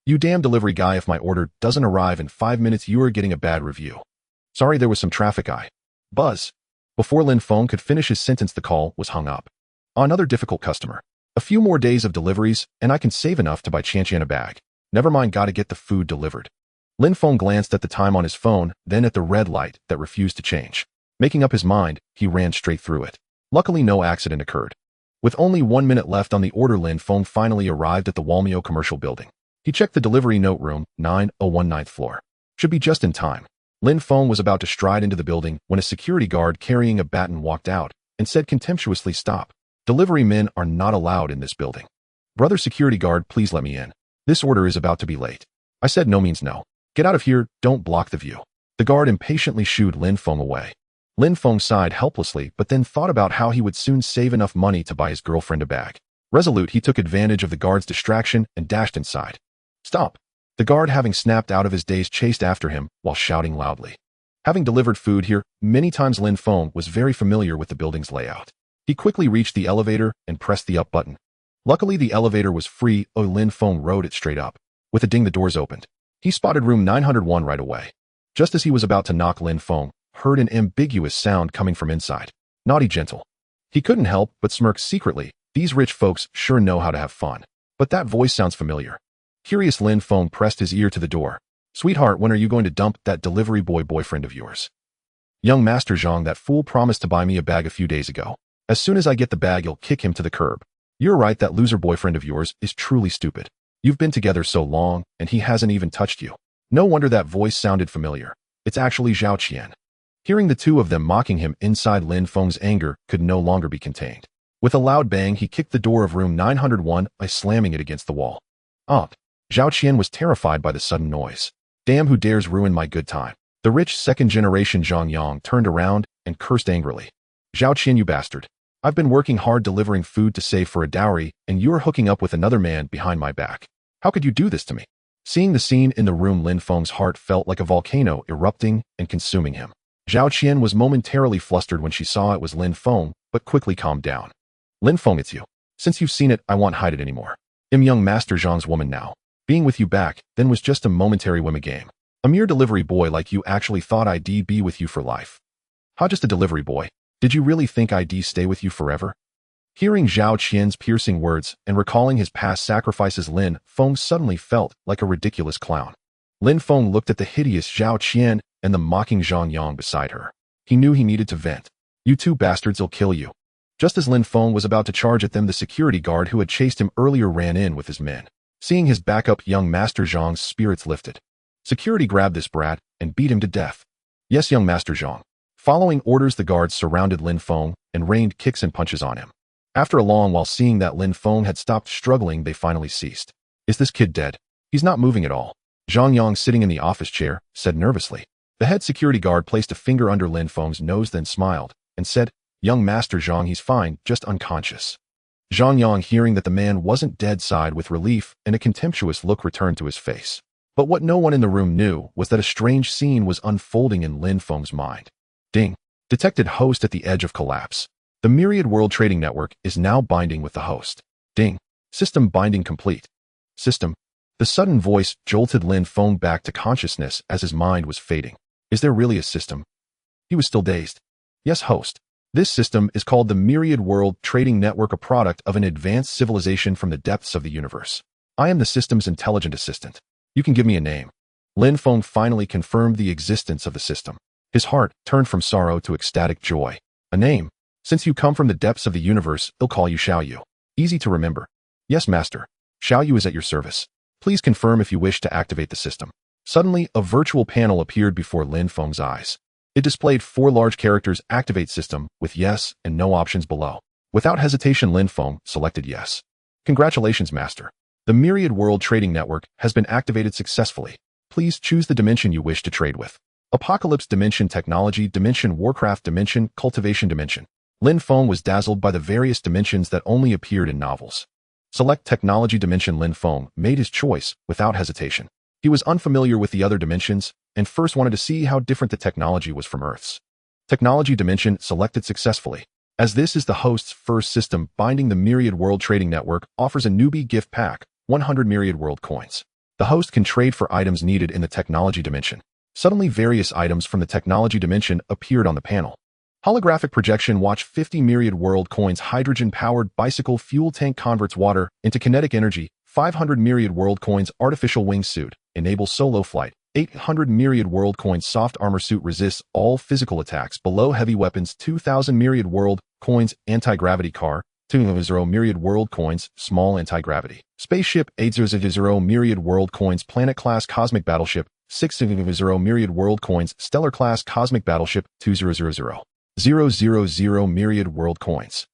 You damn delivery guy, if my order doesn't arrive in 5 minutes, you are getting a bad review. Sorry, there was some traffic. Buzz. Before Lin Feng could finish his sentence, the call was hung up. Another difficult customer. A few more days of deliveries, and I can save enough to buy Chan a bag. Never mind, gotta get the food delivered. Lin Feng glanced at the time on his phone, then at the red light that refused to change. Making up his mind, he ran straight through it. Luckily, no accident occurred. With only 1 minute left on the order, Lin Feng finally arrived at the Walmio commercial building. He checked the delivery note room, 901 9th floor. Should be just in time. Lin Feng was about to stride into the building when a security guard carrying a baton walked out and said contemptuously, "Stop. Delivery men are not allowed in this building." "Brother security guard, please let me in. This order is about to be late." I said no means no. "Get out of here, don't block the view." The guard impatiently shooed Lin Feng away. Lin Feng sighed helplessly, but then thought about how he would soon save enough money to buy his girlfriend a bag. Resolute, he took advantage of the guard's distraction and dashed inside. "Stop." The guard, having snapped out of his daze, chased after him while shouting loudly. Having delivered food here many times, Lin Feng was very familiar with the building's layout. He quickly reached the elevator and pressed the up button. Luckily, the elevator was free. Lin Feng rode it straight up. With a ding, the doors opened. He spotted room 901 right away. Just as he was about to knock, Lin Feng heard an ambiguous sound coming from inside. "Naughty gentle." He couldn't help but smirk secretly. These rich folks sure know how to have fun. But that voice sounds familiar. Curious, Lin Feng pressed his ear to the door. "Sweetheart, when are you going to dump that delivery boy boyfriend of yours?" "Young Master Zhang, that fool promised to buy me a bag a few days ago. As soon as I get the bag, you'll kick him to the curb." "You're right, that loser boyfriend of yours is truly stupid. You've been together so long, and he hasn't even touched you." No wonder that voice sounded familiar. It's actually Zhao Qian. Hearing the two of them mocking him inside, Lin Feng's anger could no longer be contained. With a loud bang, he kicked the door of room 901 by slamming it against the wall. Zhao Qian was terrified by the sudden noise. "Damn, who dares ruin my good time?" The rich second-generation Zhang Yang turned around and cursed angrily. "Zhao Qian, you bastard. I've been working hard delivering food to save for a dowry, and you're hooking up with another man behind my back. How could you do this to me?" Seeing the scene in the room, Lin Feng's heart felt like a volcano erupting and consuming him. Zhao Qian was momentarily flustered when she saw it was Lin Feng, but quickly calmed down. "Lin Feng, it's you. Since you've seen it, I won't hide it anymore. I'm young Master Zhang's woman now. Being with you back then was just a momentary whim game. A mere delivery boy like you actually thought I'd be with you for life." "How, just a delivery boy? Did you really think I'd stay with you forever?" Hearing Zhao Qian's piercing words and recalling his past sacrifices, Lin Feng suddenly felt like a ridiculous clown. Lin Feng looked at the hideous Zhao Qian and the mocking Zhang Yang beside her. He knew he needed to vent. "You two bastards, I'll kill you." Just as Lin Feng was about to charge at them, the security guard who had chased him earlier ran in with his men. Seeing his backup, young Master Zhang's spirits lifted. Security grabbed this brat and beat him to death. "Yes, young Master Zhang." Following orders, the guards surrounded Lin Feng and rained kicks and punches on him. After a long while, seeing that Lin Feng had stopped struggling, they finally ceased. "Is this kid dead? He's not moving at all." Zhang Yang, sitting in the office chair, said nervously. The head security guard placed a finger under Lin Feng's nose, then smiled and said, "Young Master Zhang, he's fine, just unconscious." Zhang Yang, hearing that the man wasn't dead, sighed with relief, and a contemptuous look returned to his face. But what no one in the room knew was that a strange scene was unfolding in Lin Feng's mind. Ding. Detected host at the edge of collapse. The Myriad World Trading Network is now binding with the host. Ding. System binding complete. System. The sudden voice jolted Lin Feng back to consciousness as his mind was fading. Is there really a system? He was still dazed. Yes, host. This system is called the Myriad World Trading Network, a product of an advanced civilization from the depths of the universe. I am the system's intelligent assistant. You can give me a name. Lin Feng finally confirmed the existence of the system. His heart turned from sorrow to ecstatic joy. A name? Since you come from the depths of the universe, I'll call you Xiaoyu. Easy to remember. Yes, master. Xiaoyu is at your service. Please confirm if you wish to activate the system. Suddenly, a virtual panel appeared before Lin Feng's eyes. It displayed 4 large characters: activate system, with yes and no options below. Without hesitation, Lin Feng selected yes. Congratulations, master. The Myriad World Trading Network has been activated successfully. Please choose the dimension you wish to trade with. Apocalypse dimension, technology dimension, Warcraft dimension, cultivation dimension. Lin Feng was dazzled by the various dimensions that only appeared in novels. Select technology dimension. Lin Feng made his choice without hesitation. He was unfamiliar with the other dimensions and first wanted to see how different the technology was from Earth's. Technology dimension selected successfully. As this is the host's first system binding, the Myriad World Trading Network offers a newbie gift pack, 100 Myriad World coins. The host can trade for items needed in the technology dimension. Suddenly, various items from the technology dimension appeared on the panel. Holographic projection, watch 50 Myriad world coins, hydrogen-powered bicycle, fuel tank converts water into kinetic energy, 500 Myriad world coins, artificial wingsuit, enable solo flight, 800 Myriad world coins, soft armor suit, resists all physical attacks, below heavy weapons, 2,000 Myriad world coins, anti-gravity car, 200 Myriad world coins, small anti-gravity, spaceship, 800 Myriad world coins, planet class cosmic battleship, 600 Myriad world coins, stellar class cosmic battleship, 2000. 000 Myriad world coins.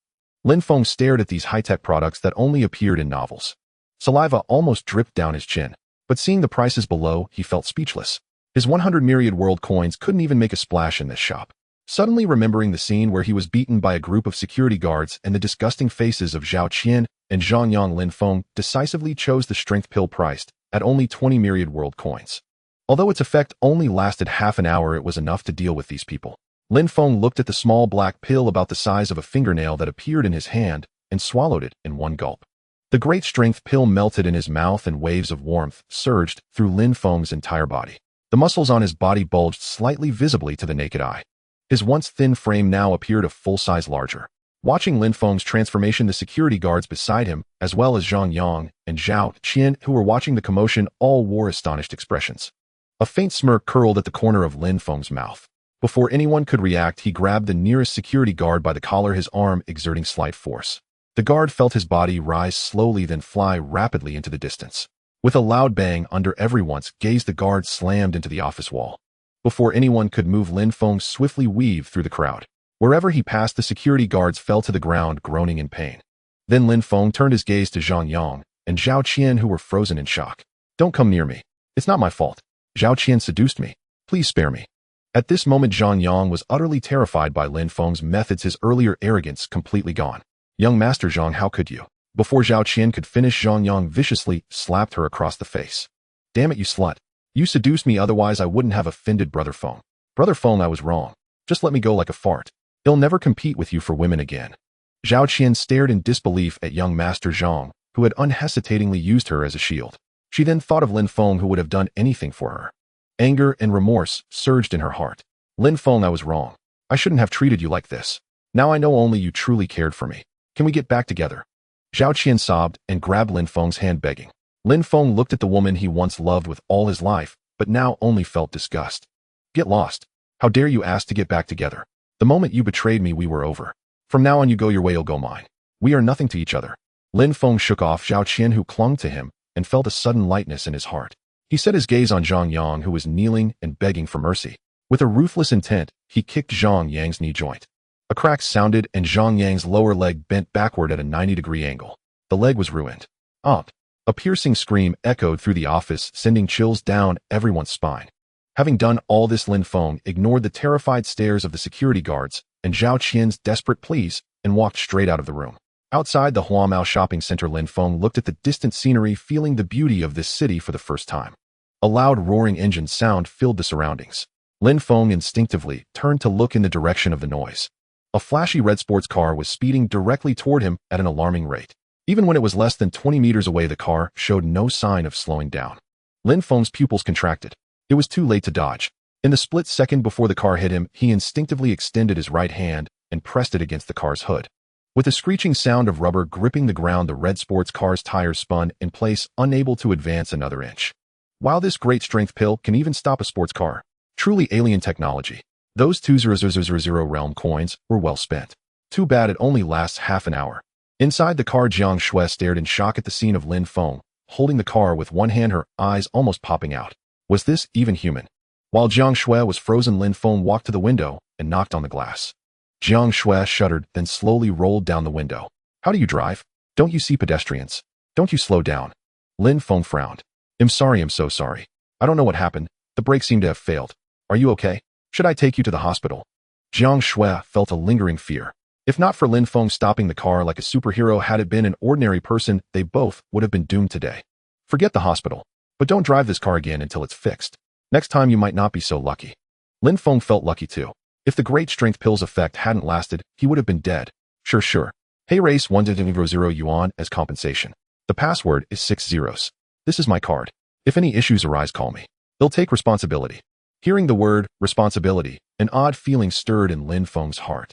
Lin Feng stared at these high-tech products that only appeared in novels. Saliva almost dripped down his chin, but seeing the prices below, he felt speechless. His 100 Myriad world coins couldn't even make a splash in this shop. Suddenly remembering the scene where he was beaten by a group of security guards and the disgusting faces of Zhao Qian and Zhang Yang, Lin Feng decisively chose the strength pill priced at only 20 Myriad world coins. Although its effect only lasted half an hour, it was enough to deal with these people. Lin Feng looked at the small black pill about the size of a fingernail that appeared in his hand and swallowed it in one gulp. The great strength pill melted in his mouth and waves of warmth surged through Lin Feng's entire body. The muscles on his body bulged slightly visibly to the naked eye. His once thin frame now appeared a full size larger. Watching Lin Feng's transformation, the security guards beside him, as well as Zhang Yang and Zhao Qian, who were watching the commotion, all wore astonished expressions. A faint smirk curled at the corner of Lin Feng's mouth. Before anyone could react, he grabbed the nearest security guard by the collar, his arm exerting slight force. The guard felt his body rise slowly, then fly rapidly into the distance. With a loud bang under everyone's gaze, the guard slammed into the office wall. Before anyone could move, Lin Feng swiftly weaved through the crowd. Wherever he passed, the security guards fell to the ground, groaning in pain. Then Lin Feng turned his gaze to Zhang Yang and Zhao Qian, who were frozen in shock. "Don't come near me. It's not my fault. Zhao Qian seduced me. Please spare me." At this moment, Zhang Yang was utterly terrified by Lin Feng's methods, his earlier arrogance completely gone. "Young Master Zhang, how could you?" Before Zhao Qian could finish, Zhang Yang viciously slapped her across the face. "Damn it, you slut. You seduced me, otherwise I wouldn't have offended Brother Feng. Brother Feng, I was wrong. Just let me go like a fart. He'll never compete with you for women again." Zhao Qian stared in disbelief at young Master Zhang, who had unhesitatingly used her as a shield. She then thought of Lin Feng, who would have done anything for her. Anger and remorse surged in her heart. "Lin Feng, I was wrong. I shouldn't have treated you like this. Now I know only you truly cared for me. Can we get back together?" Zhao Qian sobbed and grabbed Lin Feng's hand, begging. Lin Feng looked at the woman he once loved with all his life, but now only felt disgust. "Get lost. How dare you ask to get back together? The moment you betrayed me, we were over. From now on, you go your way, I'll go mine. We are nothing to each other." Lin Feng shook off Zhao Qian, who clung to him, and felt a sudden lightness in his heart. He set his gaze on Zhang Yang, who was kneeling and begging for mercy. With a ruthless intent, he kicked Zhang Yang's knee joint. A crack sounded, and Zhang Yang's lower leg bent backward at a 90-degree angle. The leg was ruined. "Aunt!" A piercing scream echoed through the office, sending chills down everyone's spine. Having done all this, Lin Feng ignored the terrified stares of the security guards and Zhao Qian's desperate pleas and walked straight out of the room. Outside the Huamao shopping center, Lin Feng looked at the distant scenery, feeling the beauty of this city for the first time. A loud roaring engine sound filled the surroundings. Lin Feng instinctively turned to look in the direction of the noise. A flashy red sports car was speeding directly toward him at an alarming rate. Even when it was less than 20 meters away, the car showed no sign of slowing down. Lin Feng's pupils contracted. It was too late to dodge. In the split second before the car hit him, he instinctively extended his right hand and pressed it against the car's hood. With a screeching sound of rubber gripping the ground, the red sports car's tires spun in place, unable to advance another inch. Wow, this great strength pill can even stop a sports car. Truly alien technology. Those 2000 realm coins were well spent. Too bad it only lasts half an hour. Inside the car, Jiang Shui stared in shock at the scene of Lin Feng, holding the car with one hand, her eyes almost popping out. Was this even human? While Jiang Shui was frozen, Lin Feng walked to the window and knocked on the glass. Jiang Shui shuddered, then slowly rolled down the window. "How do you drive? Don't you see pedestrians? Don't you slow down?" Lin Feng frowned. I'm so sorry. I don't know what happened. The brakes seem to have failed. Are you okay? Should I take you to the hospital?" Jiang Shui felt a lingering fear. If not for Lin Feng stopping the car like a superhero, had it been an ordinary person, they both would have been doomed today. "Forget the hospital. But don't drive this car again until it's fixed. Next time you might not be so lucky." Lin Feng felt lucky too. If the great strength pill's effect hadn't lasted, he would have been dead. Sure. Hey, race 100 yuan as compensation. The password is 6 zeros. This is my card. If any issues arise, call me. They'll take responsibility. Hearing the word responsibility, an odd feeling stirred in Lin Feng's heart.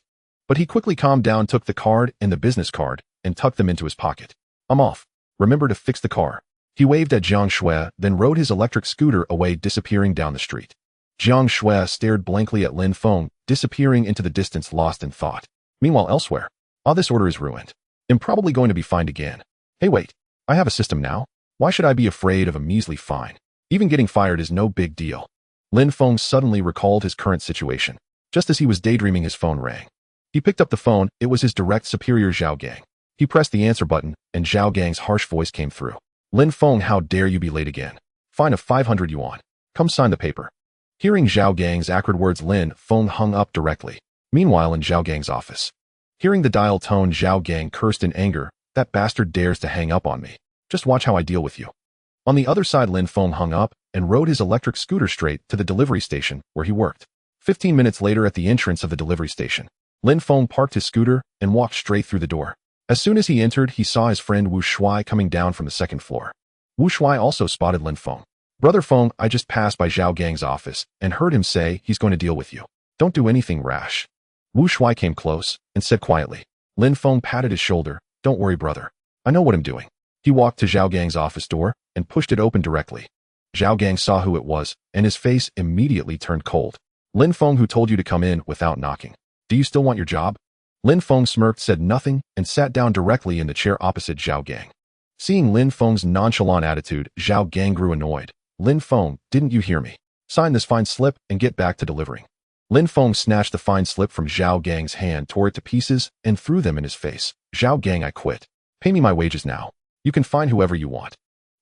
But he quickly calmed down, took the card and the business card, and tucked them into his pocket. I'm off. Remember to fix the car. He waved at Jiang Shui, then rode his electric scooter away, disappearing down the street. Jiang Shui stared blankly at Lin Feng, disappearing into the distance, lost in thought. Meanwhile, elsewhere. This order is ruined. I'm probably going to be fined again. Hey, wait. I have a system now. Why should I be afraid of a measly fine? Even getting fired is no big deal. Lin Feng suddenly recalled his current situation. Just as he was daydreaming, his phone rang. He picked up the phone. It was his direct superior, Zhao Gang. He pressed the answer button, and Zhao Gang's harsh voice came through. Lin Feng, how dare you be late again? Fine of 500 yuan. Come sign the paper. Hearing Zhao Gang's acrid words, Lin Feng hung up directly. Meanwhile, in Zhao Gang's office. Hearing the dial tone, Zhao Gang cursed in anger. That bastard dares to hang up on me. Just watch how I deal with you. On the other side, Lin Feng hung up and rode his electric scooter straight to the delivery station where he worked. 15 minutes later, at the entrance of the delivery station, Lin Feng parked his scooter and walked straight through the door. As soon as he entered, he saw his friend Wu Shui coming down from the second floor. Wu Shui also spotted Lin Feng. Brother Feng, I just passed by Zhao Gang's office and heard him say he's going to deal with you. Don't do anything rash. Wu Shui came close and said quietly. Lin Feng patted his shoulder. Don't worry, brother. I know what I'm doing. He walked to Zhao Gang's office door and pushed it open directly. Zhao Gang saw who it was, and his face immediately turned cold. Lin Feng, who told you to come in without knocking? Do you still want your job? Lin Feng smirked, said nothing, and sat down directly in the chair opposite Zhao Gang. Seeing Lin Feng's nonchalant attitude, Zhao Gang grew annoyed. Lin Feng, didn't you hear me? Sign this fine slip and get back to delivering. Lin Feng snatched the fine slip from Zhao Gang's hand, tore it to pieces, and threw them in his face. Zhao Gang, I quit. Pay me my wages now. You can find whoever you want.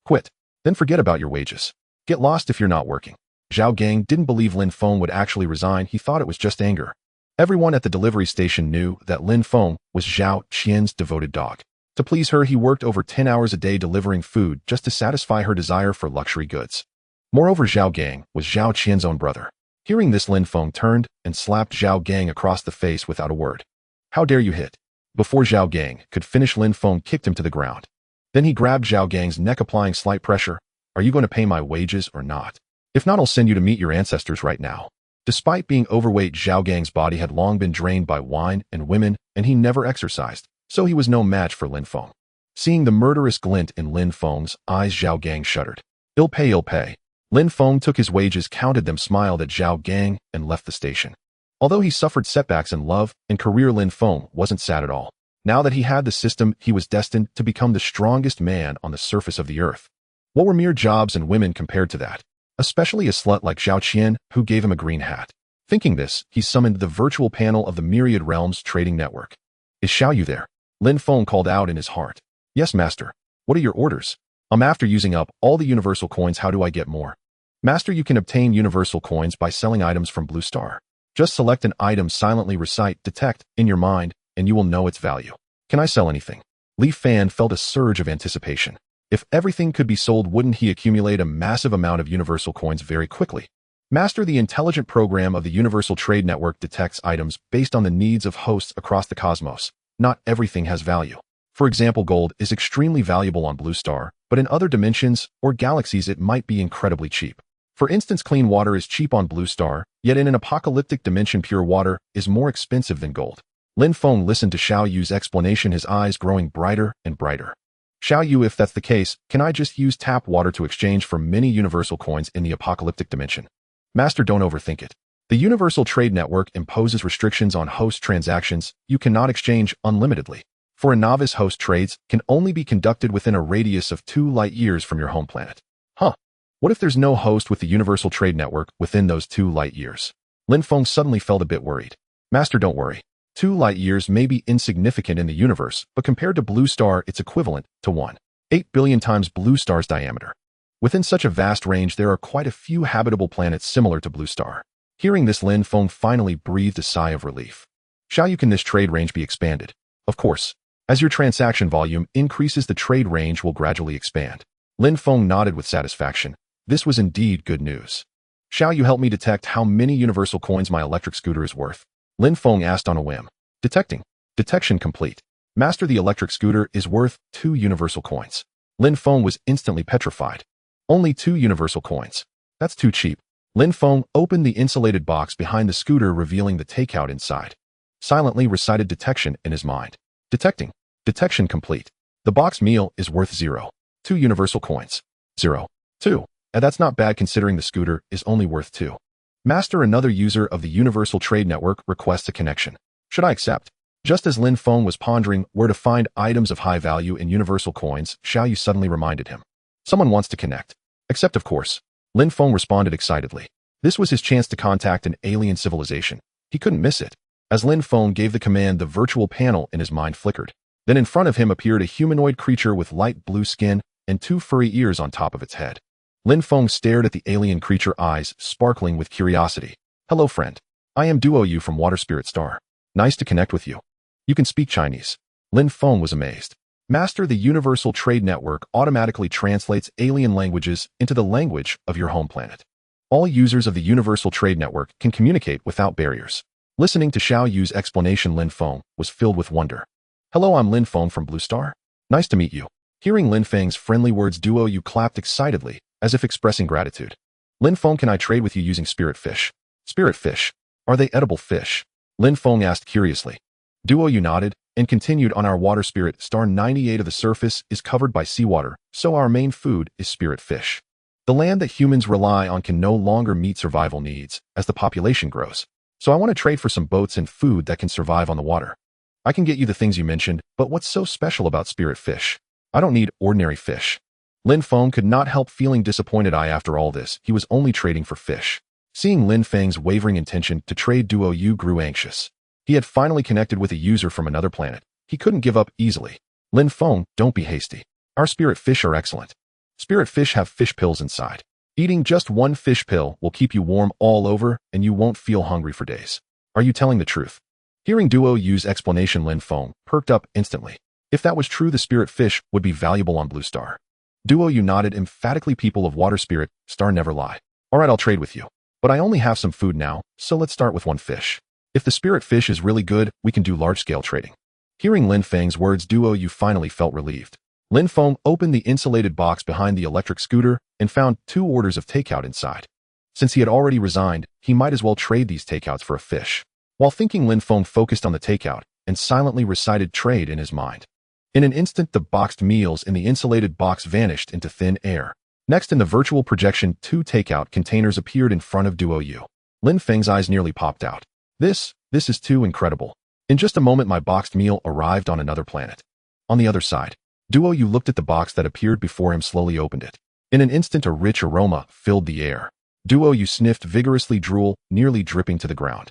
Quit. Then forget about your wages. Get lost if you're not working. Zhao Gang didn't believe Lin Feng would actually resign. He thought it was just anger. Everyone at the delivery station knew that Lin Feng was Zhao Qian's devoted dog. To please her, he worked over 10 hours a day delivering food just to satisfy her desire for luxury goods. Moreover, Zhao Gang was Zhao Qian's own brother. Hearing this, Lin Feng turned and slapped Zhao Gang across the face without a word. How dare you hit? Before Zhao Gang could finish, Lin Feng kicked him to the ground. Then he grabbed Zhao Gang's neck, applying slight pressure. Are you going to pay my wages or not? If not, I'll send you to meet your ancestors right now. Despite being overweight, Zhao Gang's body had long been drained by wine and women, and he never exercised, so he was no match for Lin Feng. Seeing the murderous glint in Lin Feng's eyes, Zhao Gang shuddered. Ill pay, ill pay. Lin Feng took his wages, counted them, smiled at Zhao Gang, and left the station. Although he suffered setbacks in love and career, Lin Feng wasn't sad at all. Now that he had the system, he was destined to become the strongest man on the surface of the earth. What were mere jobs and women compared to that? Especially a slut like Zhao Qian, who gave him a green hat. Thinking this, he summoned the virtual panel of the Myriad Realms trading network. Is Xiao Yu there? Lin Feng called out in his heart. Yes, master. What are your orders? I'm after using up all the universal coins. How do I get more? Master, you can obtain universal coins by selling items from Blue Star. Just select an item, silently recite detect in your mind, and you will know its value. Can I sell anything? Lin Feng felt a surge of anticipation. If everything could be sold, wouldn't he accumulate a massive amount of universal coins very quickly? Master, the intelligent program of the Universal Trade Network detects items based on the needs of hosts across the cosmos. Not everything has value. For example, gold is extremely valuable on Blue Star, but in other dimensions or galaxies it might be incredibly cheap. For instance, clean water is cheap on Blue Star, yet in an apocalyptic dimension pure water is more expensive than gold. Lin Feng listened to Xiao Yu's explanation, his eyes growing brighter and brighter. Xiao Yu, if that's the case, can I just use tap water to exchange for many universal coins in the apocalyptic dimension? Master, don't overthink it. The Universal Trade Network imposes restrictions on host transactions. You cannot exchange unlimitedly. For a novice, host trades can only be conducted within a radius of 2 light years from your home planet. Huh. What if there's no host with the Universal Trade Network within those 2 light years? Lin Feng suddenly felt a bit worried. Master, don't worry. 2 light years may be insignificant in the universe, but compared to Blue Star, it's equivalent to 1.8 billion times Blue Star's diameter. Within such a vast range, there are quite a few habitable planets similar to Blue Star. Hearing this, Lin Feng finally breathed a sigh of relief. Xiao Yu, can this trade range be expanded? Of course. As your transaction volume increases, the trade range will gradually expand. Lin Feng nodded with satisfaction. This was indeed good news. Xiao Yu, help me detect how many universal coins my electric scooter is worth. Lin Feng asked on a whim. Detecting. Detection complete. Master, the electric scooter is worth 2 universal coins. Lin Feng was instantly petrified. Only 2 universal coins. That's too cheap. Lin Feng opened the insulated box behind the scooter, revealing the takeout inside. Silently recited detection in his mind. Detecting. Detection complete. The box meal is worth 0. 2 universal coins. 0. 2. And that's not bad considering the scooter is only worth 2. Master, another user of the Universal Trade Network, requests a connection. Should I accept? Just as Lin Feng was pondering where to find items of high value in universal coins, Xiao Yu suddenly reminded him. Someone wants to connect. Accept, of course. Lin Feng responded excitedly. This was his chance to contact an alien civilization. He couldn't miss it. As Lin Feng gave the command, the virtual panel in his mind flickered. Then in front of him appeared a humanoid creature with light blue skin and 2 furry ears on top of its head. Lin Feng stared at the alien creature, eyes sparkling with curiosity. Hello, friend. I am Duo Yu from Water Spirit Star. Nice to connect with you. You can speak Chinese. Lin Feng was amazed. Master, the Universal Trade Network automatically translates alien languages into the language of your home planet. All users of the Universal Trade Network can communicate without barriers. Listening to Xiao Yu's explanation, Lin Feng was filled with wonder. Hello, I'm Lin Feng from Blue Star. Nice to meet you. Hearing Lin Feng's friendly words, Duo Yu clapped excitedly, as if expressing gratitude. Lin Feng, can I trade with you using spirit fish? Spirit fish? Are they edible fish? Lin Feng asked curiously. Duo Yu nodded and continued, on our water spirit star 98 of the surface is covered by seawater, so our main food is spirit fish. The land that humans rely on can no longer meet survival needs as the population grows. So I want to trade for some boats and food that can survive on the water. I can get you the things you mentioned, but what's so special about spirit fish? I don't need ordinary fish. Lin Feng could not help feeling disappointed. After all this, he was only trading for fish. Seeing Lin Feng's wavering intention to trade, Duo Yu grew anxious. He had finally connected with a user from another planet. He couldn't give up easily. Lin Feng, don't be hasty. Our spirit fish are excellent. Spirit fish have fish pills inside. Eating just 1 fish pill will keep you warm all over and you won't feel hungry for days. Are you telling the truth? Hearing Duo Yu's explanation, Lin Feng perked up instantly. If that was true, the spirit fish would be valuable on Blue Star. Duo Yu nodded emphatically. People of Water Spirit Star never lie. Alright, I'll trade with you. But I only have some food now, so let's start with 1 fish. If the spirit fish is really good, we can do large-scale trading. Hearing Lin Feng's words, Duo Yu finally felt relieved. Lin Feng opened the insulated box behind the electric scooter and found 2 orders of takeout inside. Since he had already resigned, he might as well trade these takeouts for a fish. While thinking, Lin Feng focused on the takeout and silently recited trade in his mind. In an instant, the boxed meals in the insulated box vanished into thin air. Next, in the virtual projection, 2 takeout containers appeared in front of Duo Yu. Lin Feng's eyes nearly popped out. This is too incredible. In just a moment, my boxed meal arrived on another planet. On the other side, Duo Yu looked at the box that appeared before him, slowly opened it. In an instant, a rich aroma filled the air. Duo Yu sniffed vigorously, drool nearly dripping to the ground.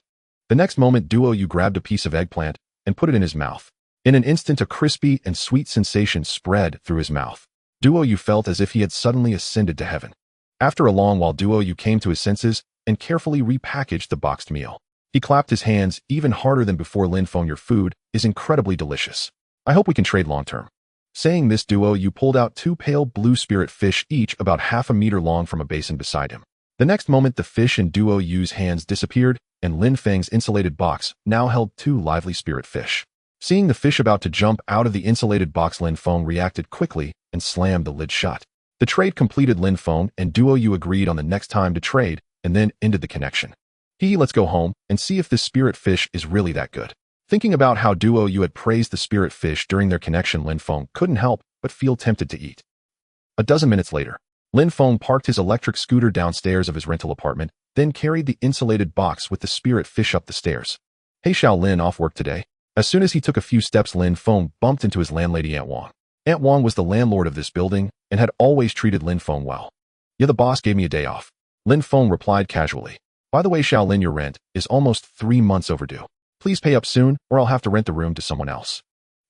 The next moment, Duo Yu grabbed a piece of eggplant and put it in his mouth. In an instant, a crispy and sweet sensation spread through his mouth. Duo Yu felt as if he had suddenly ascended to heaven. After a long while, Duo Yu came to his senses and carefully repackaged the boxed meal. He clapped his hands even harder than before. Lin Feng, your food is incredibly delicious. I hope we can trade long-term. Saying this, Duo Yu pulled out 2 pale blue spirit fish, each about half a meter long, from a basin beside him. The next moment, the fish in Duo Yu's hands disappeared, and Lin Feng's insulated box now held 2 lively spirit fish. Seeing the fish about to jump out of the insulated box, Lin Feng reacted quickly and slammed the lid shut. The trade completed. Lin Feng and Duo Yu agreed on the next time to trade and then ended the connection. Let's go home and see if this spirit fish is really that good. Thinking about how Duo Yu had praised the spirit fish during their connection, Lin Feng couldn't help but feel tempted to eat. A dozen minutes later, Lin Feng parked his electric scooter downstairs of his rental apartment, then carried the insulated box with the spirit fish up the stairs. Hey Xiao Lin, off work today? As soon as he took a few steps, Lin Feng bumped into his landlady, Aunt Wang. Aunt Wang was the landlord of this building and had always treated Lin Feng well. Yeah, the boss gave me a day off. Lin Feng replied casually. By the way, Xiao Lin, your rent is almost 3 months overdue. Please pay up soon, or I'll have to rent the room to someone else.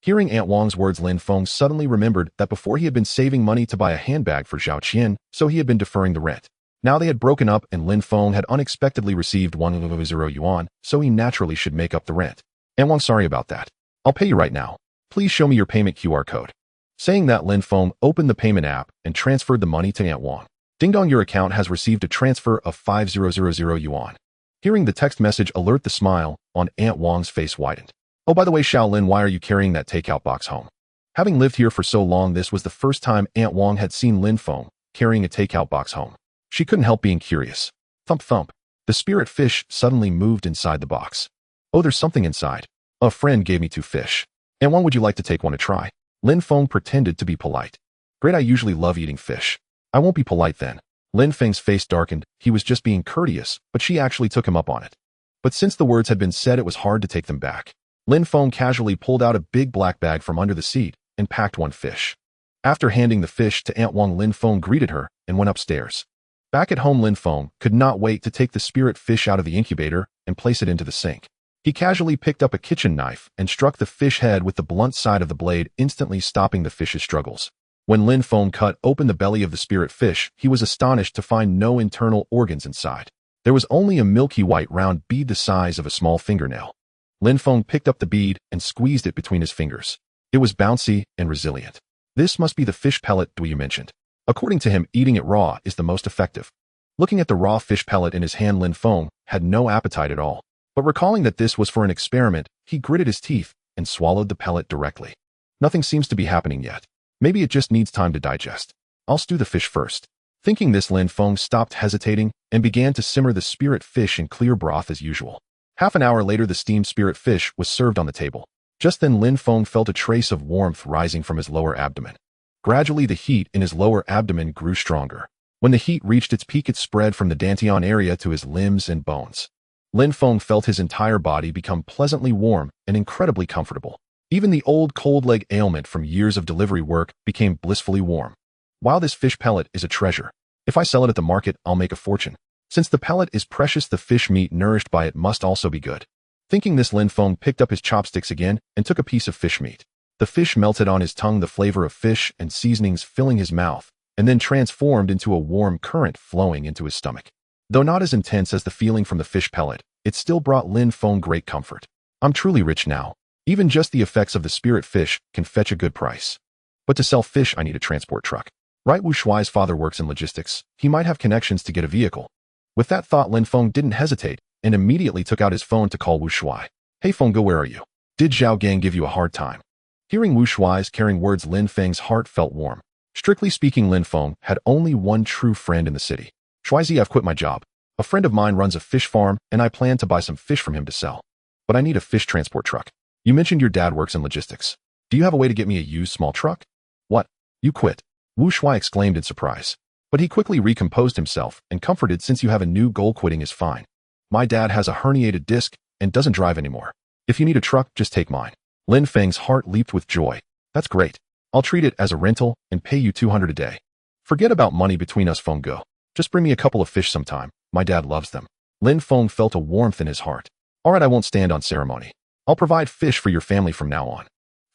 Hearing Aunt Wang's words, Lin Feng suddenly remembered that before he had been saving money to buy a handbag for Zhao Qian, so he had been deferring the rent. Now they had broken up and Lin Feng had unexpectedly received 100 yuan, so he naturally should make up the rent. Aunt Wang, sorry about that. I'll pay you right now. Please show me your payment QR code. Saying that, Lin Feng opened the payment app and transferred the money to Aunt Wang. Ding dong, your account has received a transfer of 5000 yuan. Hearing the text message alert, the smile on Aunt Wang's face widened. Oh, by the way, Xiao Lin, why are you carrying that takeout box home? Having lived here for so long, this was the first time Aunt Wang had seen Lin Feng carrying a takeout box home. She couldn't help being curious. Thump thump. The spirit fish suddenly moved inside the box. Oh, there's something inside. A friend gave me 2 fish. And one, would you like to take one to try? Lin Feng pretended to be polite. Great, I usually love eating fish. I won't be polite then. Lin Feng's face darkened. He was just being courteous, but she actually took him up on it. But since the words had been said, it was hard to take them back. Lin Feng casually pulled out a big black bag from under the seat and packed 1 fish. After handing the fish to Aunt Wang, Lin Feng greeted her and went upstairs. Back at home, Lin Feng could not wait to take the spirit fish out of the incubator and place it into the sink. He casually picked up a kitchen knife and struck the fish head with the blunt side of the blade, instantly stopping the fish's struggles. When Lin Feng cut open the belly of the spirit fish, he was astonished to find no internal organs inside. There was only a milky white round bead the size of a small fingernail. Lin Feng picked up the bead and squeezed it between his fingers. It was bouncy and resilient. This must be the fish pellet Dui mentioned. According to him, eating it raw is the most effective. Looking at the raw fish pellet in his hand, Lin Feng had no appetite at all. But recalling that this was for an experiment, he gritted his teeth and swallowed the pellet directly. Nothing seems to be happening yet. Maybe it just needs time to digest. I'll stew the fish first. Thinking this, Lin Feng stopped hesitating and began to simmer the spirit fish in clear broth as usual. Half an hour later, the steamed spirit fish was served on the table. Just then, Lin Feng felt a trace of warmth rising from his lower abdomen. Gradually, the heat in his lower abdomen grew stronger. When the heat reached its peak, it spread from the dantian area to his limbs and bones. Lin Feng felt his entire body become pleasantly warm and incredibly comfortable. Even the old cold leg ailment from years of delivery work became blissfully warm. Wow, this fish pellet is a treasure. If I sell it at the market, I'll make a fortune. Since the pellet is precious, the fish meat nourished by it must also be good. Thinking this, Lin Feng picked up his chopsticks again and took a piece of fish meat. The fish melted on his tongue, the flavor of fish and seasonings filling his mouth, and then transformed into a warm current flowing into his stomach. Though not as intense as the feeling from the fish pellet, it still brought Lin Feng great comfort. I'm truly rich now. Even just the effects of the spirit fish can fetch a good price. But to sell fish, I need a transport truck. Right, Wu Shuai's father works in logistics. He might have connections to get a vehicle. With that thought, Lin Feng didn't hesitate and immediately took out his phone to call Wu Shuai. Hey Fengge, where are you? Did Zhao Gang give you a hard time? Hearing Wu Shuai's caring words, Lin Feng's heart felt warm. Strictly speaking, Lin Feng had only one true friend in the city. Shuaizi, I've quit my job. A friend of mine runs a fish farm and I plan to buy some fish from him to sell. But I need a fish transport truck. You mentioned your dad works in logistics. Do you have a way to get me a used small truck? What? You quit? Wu Shuai exclaimed in surprise. But he quickly recomposed himself and comforted, since you have a new goal, quitting is fine. My dad has a herniated disc and doesn't drive anymore. If you need a truck, just take mine. Lin Feng's heart leaped with joy. That's great. I'll treat it as a rental and pay you 200 a day. Forget about money between us, Fengge. Just bring me a couple of fish sometime. My dad loves them. Lin Feng felt a warmth in his heart. All right, I won't stand on ceremony. I'll provide fish for your family from now on.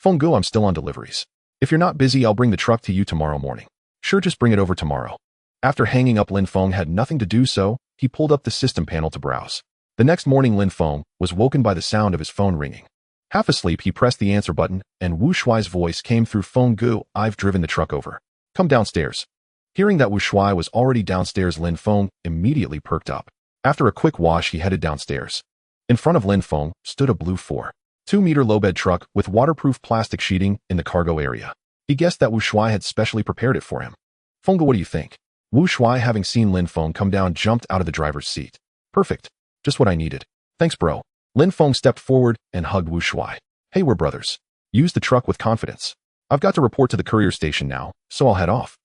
Fengge, I'm still on deliveries. If you're not busy, I'll bring the truck to you tomorrow morning. Sure, just bring it over tomorrow. After hanging up, Lin Feng had nothing to do, so he pulled up the system panel to browse. The next morning, Lin Feng was woken by the sound of his phone ringing. Half asleep, he pressed the answer button, and Wu Shuai's voice came through. Fengge, I've driven the truck over. Come downstairs. Hearing that Wu Shuai was already downstairs, Lin Feng immediately perked up. After a quick wash, he headed downstairs. In front of Lin Feng stood a blue 4.2-meter low-bed truck with waterproof plastic sheeting in the cargo area. He guessed that Wu Shuai had specially prepared it for him. Fengge, what do you think? Wu Shuai, having seen Lin Feng come down, jumped out of the driver's seat. Perfect. Just what I needed. Thanks, bro. Lin Feng stepped forward and hugged Wu Shuai. Hey, we're brothers. Use the truck with confidence. I've got to report to the courier station now, so I'll head off.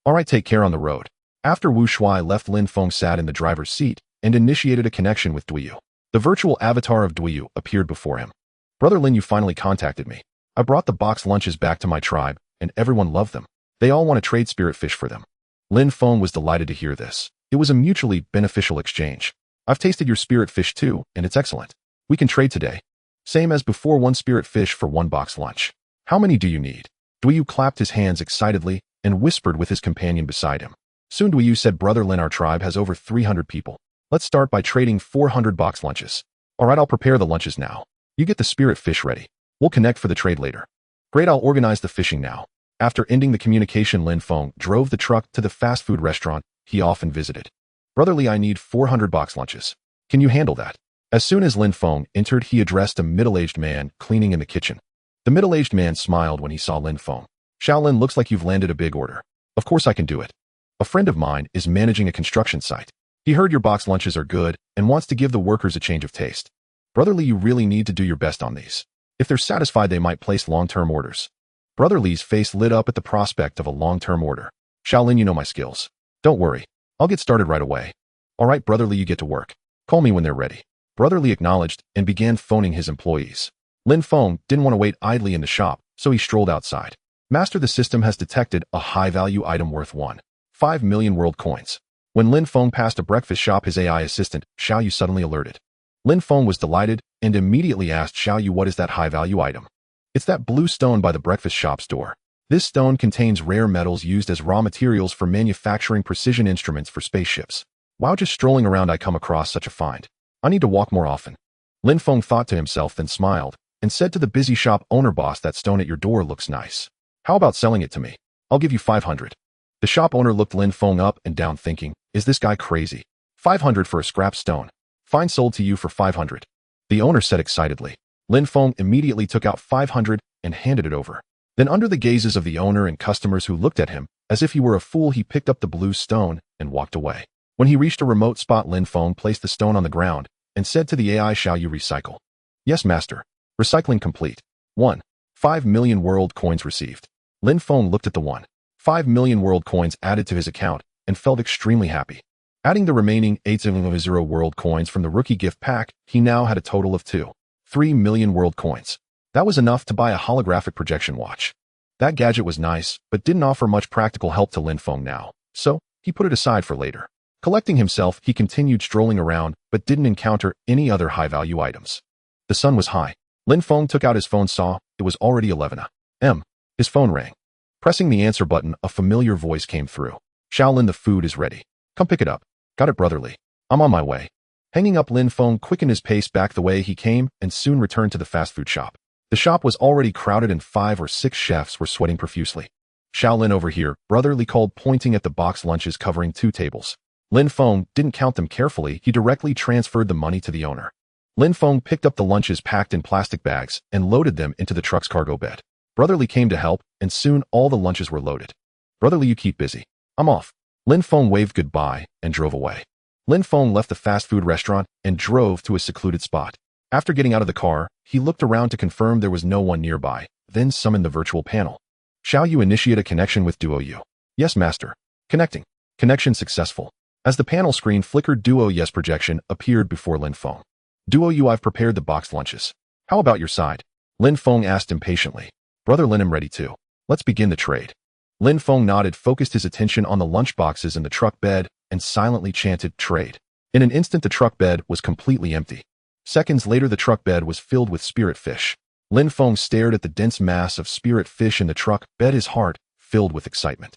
All right, take care on the road. After Wu Shuai left, Lin Feng sat in the driver's seat and initiated a connection with Duyu. The virtual avatar of Duyu appeared before him. Brother Lin, you finally contacted me. I brought the box lunches back to my tribe, and everyone loved them. They all want to trade spirit fish for them. Lin Feng was delighted to hear this. It was a mutually beneficial exchange. I've tasted your spirit fish too, and it's excellent. We can trade today. Same as before, 1 spirit fish for 1 box lunch. How many do you need? Duyu clapped his hands excitedly and whispered with his companion beside him. Soon Duyu said, Brother Lin, our tribe has over 300 people. Let's start by trading 400 box lunches. All right, I'll prepare the lunches now. You get the spirit fish ready. We'll connect for the trade later. Great, I'll organize the fishing now. After ending the communication, Lin Feng drove the truck to the fast food restaurant he often visited. Brother Li, I need 400 box lunches. Can you handle that? As soon as Lin Feng entered, he addressed a middle-aged man cleaning in the kitchen. The middle-aged man smiled when he saw Lin Feng. Shaolin, looks like you've landed a big order. Of course I can do it. A friend of mine is managing a construction site. He heard your box lunches are good and wants to give the workers a change of taste. Brotherly, you really need to do your best on these. If they're satisfied, they might place long-term orders. Brotherly's face lit up at the prospect of a long-term order. Shaolin, you know my skills. Don't worry. I'll get started right away. All right, Brotherly, you get to work. Call me when they're ready. Brotherly acknowledged and began phoning his employees. Lin Feng didn't want to wait idly in the shop, so he strolled outside. Master, the system has detected a high-value item worth 1.5 million world coins. When Lin Feng passed a breakfast shop, his AI assistant, Xiao Yu, suddenly alerted. Lin Feng was delighted and immediately asked Xiao Yu, what is that high-value item? It's that blue stone by the breakfast shop's door. This stone contains rare metals used as raw materials for manufacturing precision instruments for spaceships. Wow, just strolling around I come across such a find. I need to walk more often. Lin Feng thought to himself, then smiled and said to the busy shop owner, boss, that stone at your door looks nice. How about selling it to me? I'll give you 500. The shop owner looked Lin Feng up and down thinking, is this guy crazy? 500 for a scrap stone. Fine, sold to you for 500. The owner said excitedly. Lin Feng immediately took out 500 and handed it over. Then under the gazes of the owner and customers who looked at him as if he were a fool, he picked up the blue stone and walked away. When he reached a remote spot, Lin Feng placed the stone on the ground and said to the AI, shall you recycle? Yes, master. Recycling complete. 1.5 million world coins received. Lin Feng looked at the 1.5 million world coins added to his account and felt extremely happy. Adding the remaining 800 world coins from the rookie gift pack, he now had a total of 2.3 million world coins. That was enough to buy a holographic projection watch. That gadget was nice, but didn't offer much practical help to Lin Feng now, so he put it aside for later. Collecting himself, he continued strolling around, but didn't encounter any other high-value items. The sun was high. Lin Feng took out his phone, saw it was already 11 a.m. His phone rang. Pressing the answer button, a familiar voice came through. Shaolin, the food is ready. Come pick it up. Got it, Brotherly. I'm on my way. Hanging up, Lin Feng quickened his pace back the way he came and soon returned to the fast food shop. The shop was already crowded and 5 or 6 chefs were sweating profusely. Shaolin, over here, Brotherly called, pointing at the box lunches covering 2 tables. Lin Feng didn't count them carefully. He directly transferred the money to the owner. Lin Feng picked up the lunches packed in plastic bags and loaded them into the truck's cargo bed. Brotherly came to help, and soon all the lunches were loaded. Brotherly, you keep busy. I'm off. Lin Feng waved goodbye and drove away. Lin Feng left the fast food restaurant and drove to a secluded spot. After getting out of the car, he looked around to confirm there was no one nearby, then summoned the virtual panel. Shall you initiate a connection with Duo Yu? Yes, master. Connecting. Connection successful. As the panel screen flickered, Duo Yes projection appeared before Lin Feng. Duo Yu, I've prepared the boxed lunches. How about your side? Lin Feng asked impatiently. Brother Lin, I'm ready too. Let's begin the trade. Lin Feng nodded, focused his attention on the lunchboxes in the truck bed, and silently chanted, trade. In an instant, the truck bed was completely empty. Seconds later, the truck bed was filled with spirit fish. Lin Feng stared at the dense mass of spirit fish in the truck bed, his heart filled with excitement.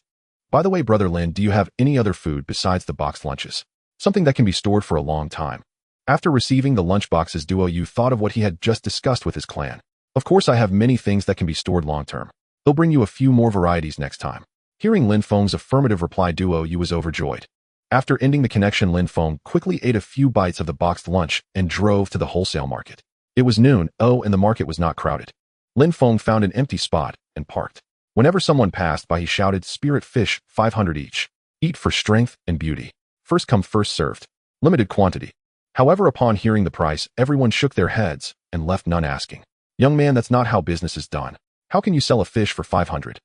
By the way, Brother Lin, do you have any other food besides the boxed lunches? Something that can be stored for a long time. After receiving the lunchboxes, Duo Yu thought of what he had just discussed with his clan. Of course, I have many things that can be stored long-term. They'll bring you a few more varieties next time. Hearing Lin Feng's affirmative reply, Duo Yu was overjoyed. After ending the connection, Lin Feng quickly ate a few bites of the boxed lunch and drove to the wholesale market. It was noon, and the market was not crowded. Lin Feng found an empty spot and parked. Whenever someone passed by, he shouted, spirit fish, 500 each. Eat for strength and beauty. First come, first served. Limited quantity. However, upon hearing the price, everyone shook their heads and left none asking. Young man, that's not how business is done. How can you sell a fish for 500?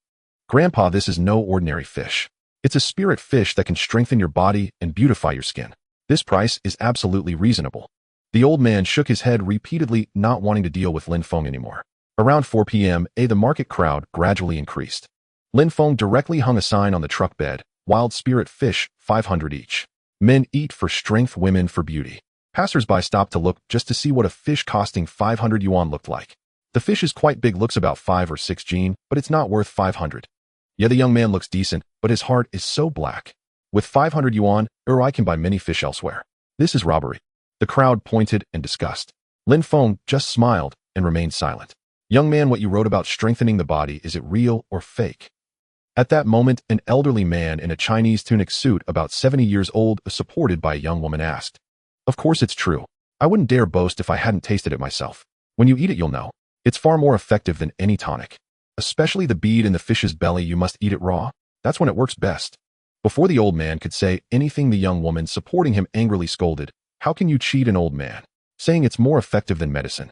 Grandpa, this is no ordinary fish. It's a spirit fish that can strengthen your body and beautify your skin. This price is absolutely reasonable. The old man shook his head repeatedly, not wanting to deal with Lin Feng anymore. Around 4 p.m., the market crowd gradually increased. Lin Feng directly hung a sign on the truck bed, wild spirit fish, 500 each. Men eat for strength, women for beauty. Passers-by stopped to look just to see what a fish costing 500 yuan looked like. The fish is quite big, looks about 5 or 6 gene, but it's not worth 500. Yeah, the young man looks decent, but his heart is so black. With 500 yuan, I can buy many fish elsewhere. This is robbery. The crowd pointed and discussed. Lin Feng just smiled and remained silent. Young man, what you wrote about strengthening the body, is it real or fake? At that moment, an elderly man in a Chinese tunic suit, about 70 years old, supported by a young woman, asked. Of course it's true. I wouldn't dare boast if I hadn't tasted it myself. When you eat it, you'll know. It's far more effective than any tonic. Especially the bead in the fish's belly, you must eat it raw. That's when it works best. Before the old man could say anything, the young woman supporting him angrily scolded, "How can you cheat an old man? Saying it's more effective than medicine.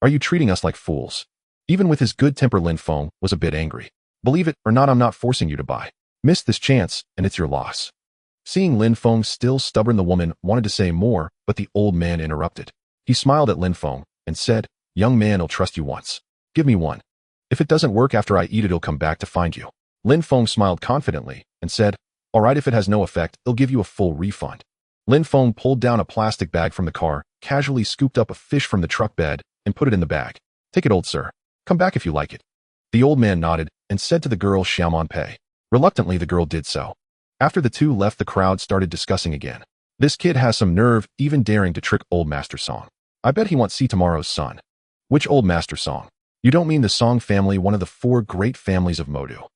Are you treating us like fools?" Even with his good temper, Lin Feng was a bit angry. "Believe it or not, I'm not forcing you to buy. Missed this chance, and it's your loss." Seeing Lin Feng still stubborn, the woman wanted to say more, but the old man interrupted. He smiled at Lin Feng and said, "Young man, I'll trust you once. Give me one. If it doesn't work after I eat it, it'll come back to find you." Lin Feng smiled confidently and said, "All right, if it has no effect, I'll give you a full refund." Lin Feng pulled down a plastic bag from the car, casually scooped up a fish from the truck bed, and put it in the bag. "Take it, old sir. Come back if you like it." The old man nodded and said to the girl, "Xiaomon pay." Reluctantly, the girl did so. After the two left, the crowd started discussing again. "This kid has some nerve, even daring to trick old Master Song. I bet he wants to see tomorrow's sun." "Which old Master Song? You don't mean the Song family, one of the 4 great families of Modu?"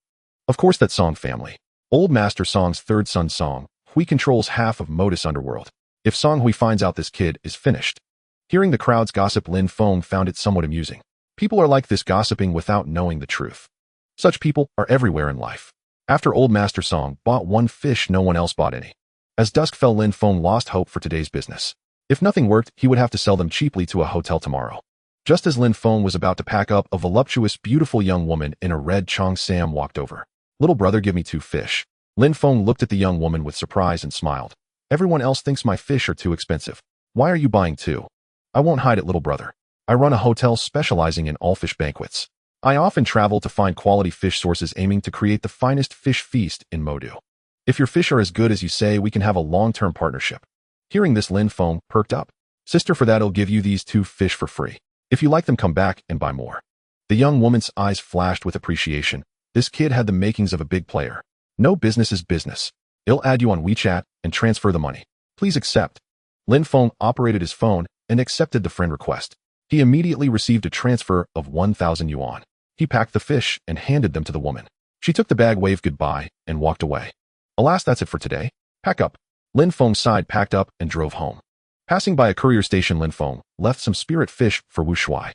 "Of course that Song family. Old Master Song's third son Song Hui controls half of Modus underworld. If Song Hui finds out this kid is finished." Hearing the crowd's gossip, Lin Feng found it somewhat amusing. People are like this, gossiping without knowing the truth. Such people are everywhere in life. After old Master Song bought 1 fish, no one else bought any. As dusk fell, Lin Feng lost hope for today's business. If nothing worked, he would have to sell them cheaply to a hotel tomorrow. Just as Lin Feng was about to pack up, a voluptuous, beautiful young woman in a red cheongsam walked over. "Little brother, give me 2 fish." Lin Feng looked at the young woman with surprise and smiled. "Everyone else thinks my fish are too expensive. Why are you buying 2? "I won't hide it, little brother. I run a hotel specializing in all fish banquets. I often travel to find quality fish sources, aiming to create the finest fish feast in Modu. If your fish are as good as you say, we can have a long-term partnership." Hearing this, Lin Feng perked up. "Sister, for that I'll give you these 2 fish for free. If you like them, come back and buy more." The young woman's eyes flashed with appreciation. This kid had the makings of a big player. "No business is business. I'll add you on WeChat and transfer the money. Please accept." Lin Feng operated his phone and accepted the friend request. He immediately received a transfer of 1,000 yuan. He packed the fish and handed them to the woman. She took the bag, waved goodbye, and walked away. "Alas, that's it for today. Pack up." Lin Feng sighed, packed up, and drove home. Passing by a courier station, Lin Feng left some spirit fish for Wu Shuai.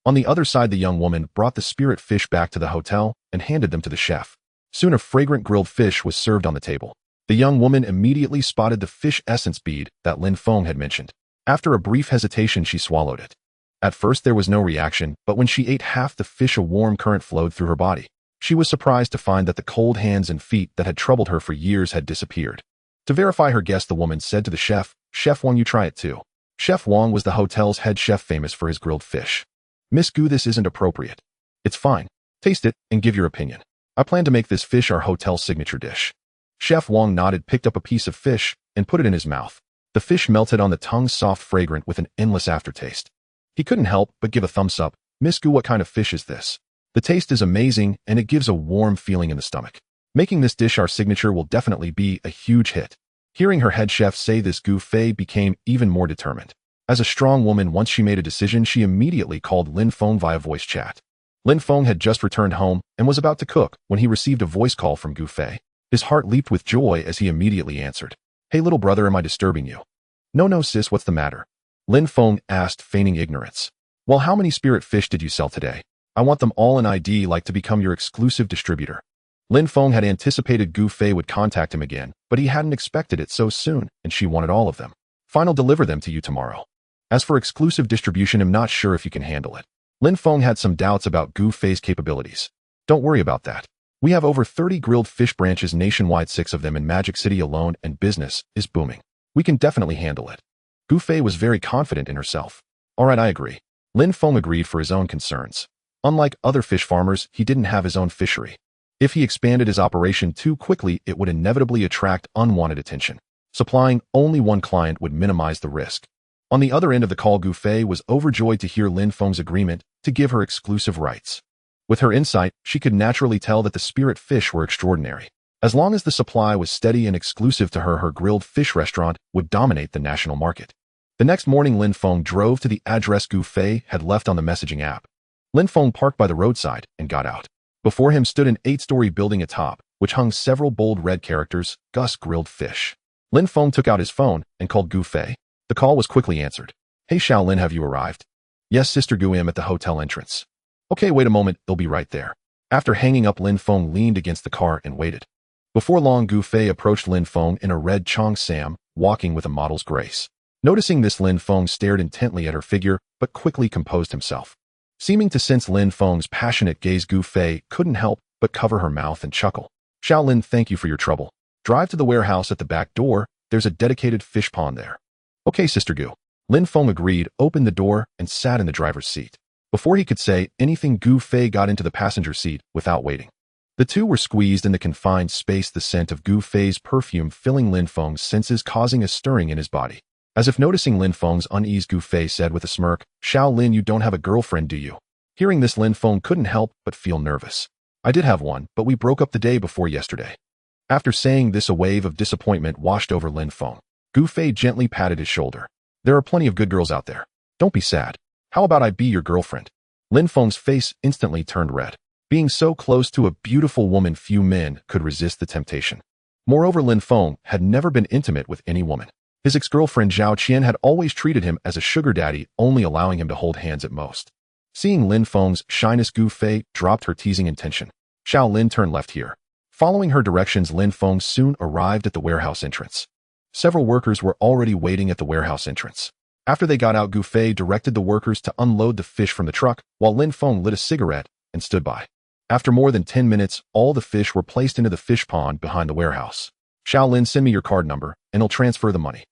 On the other side, the young woman brought the spirit fish back to the hotel and handed them to the chef. Soon a fragrant grilled fish was served on the table. The young woman immediately spotted the fish essence bead that Lin Feng had mentioned. After a brief hesitation, she swallowed it. At first there was no reaction, but when she ate half the fish, a warm current flowed through her body. She was surprised to find that the cold hands and feet that had troubled her for years had disappeared. To verify her guess, the woman said to the chef, "Chef Wang, you try it too." Chef Wang was the hotel's head chef, famous for his grilled fish. "Miss Gu, this isn't appropriate." "It's fine. Taste it and give your opinion. I plan to make this fish our hotel's signature dish." Chef Wang nodded, picked up a piece of fish, and put it in his mouth. The fish melted on the tongue, soft, fragrant, with an endless aftertaste. He couldn't help but give a thumbs up. "Miss Gu, what kind of fish is this? The taste is amazing, and it gives a warm feeling in the stomach. Making this dish our signature will definitely be a huge hit." Hearing her head chef say this, Gu Fei became even more determined. As a strong woman, once she made a decision, she immediately called Lin Feng via voice chat. Lin Feng had just returned home and was about to cook when he received a voice call from Gu Fei. His heart leaped with joy as he immediately answered. "Hey, little brother, am I disturbing you?" No, sis, what's the matter?" Lin Feng asked, feigning ignorance. "Well, how many spirit fish did you sell today? I want them all, and I'd like to become your exclusive distributor." Lin Feng had anticipated Gu Fei would contact him again, but he hadn't expected it so soon, and she wanted all of them. "Fine, I'll deliver them to you tomorrow. As for exclusive distribution, I'm not sure if you can handle it." Lin Feng had some doubts about Gu Fei's capabilities. "Don't worry about that. We have over 30 grilled fish branches nationwide, 6 of them in Magic City alone, and business is booming. We can definitely handle it." Gu Fei was very confident in herself. "All right, I agree." Lin Feng agreed for his own concerns. Unlike other fish farmers, he didn't have his own fishery. If he expanded his operation too quickly, it would inevitably attract unwanted attention. Supplying only one client would minimize the risk. On the other end of the call, Gu Fei was overjoyed to hear Lin Feng's agreement to give her exclusive rights. With her insight, she could naturally tell that the spirit fish were extraordinary. As long as the supply was steady and exclusive to her, her grilled fish restaurant would dominate the national market. The next morning, Lin Feng drove to the address Gu Fei had left on the messaging app. Lin Feng parked by the roadside and got out. Before him stood an 8-story building atop, which hung several bold red characters, "Gus Grilled Fish." Lin Feng took out his phone and called Gu Fei. The call was quickly answered. "Hey Shaolin, have you arrived?" "Yes, Sister Gu, I'm at the hotel entrance." "Okay, wait a moment, they'll be right there." After hanging up, Lin Feng leaned against the car and waited. Before long, Gu Fei approached Lin Feng in a red cheongsam, walking with a model's grace. Noticing this, Lin Feng stared intently at her figure, but quickly composed himself. Seeming to sense Lin Feng's passionate gaze, Gu Fei couldn't help but cover her mouth and chuckle. Shaolin, thank you for your trouble. Drive to the warehouse at the back door. There's a dedicated fish pond there. Okay, Sister Gu. Lin Feng agreed, opened the door, and sat in the driver's seat. Before he could say anything, Gu Fei got into the passenger seat without waiting. The two were squeezed in the confined space, the scent of Gu Fei's perfume filling Lin Feng's senses, causing a stirring in his body. As if noticing Lin Feng's unease, Gu Fei said with a smirk, Shaolin, you don't have a girlfriend, do you? Hearing this, Lin Feng couldn't help but feel nervous. I did have one, but we broke up the day before yesterday. After saying this, a wave of disappointment washed over Lin Feng. Gu Fei gently patted his shoulder. There are plenty of good girls out there. Don't be sad. How about I be your girlfriend? Lin Feng's face instantly turned red. Being so close to a beautiful woman, few men could resist the temptation. Moreover, Lin Feng had never been intimate with any woman. His ex-girlfriend Zhao Qian had always treated him as a sugar daddy, only allowing him to hold hands at most. Seeing Lin Feng's shyness, Gu Fei dropped her teasing intention. Shaolin, turn left here. Following her directions, Lin Feng soon arrived at the warehouse entrance. Several workers were already waiting at the warehouse entrance. After they got out, Gu Fei directed the workers to unload the fish from the truck, while Lin Feng lit a cigarette and stood by. After more than 10 minutes, all the fish were placed into the fish pond behind the warehouse. Shaolin, send me your card number, and I'll transfer the money.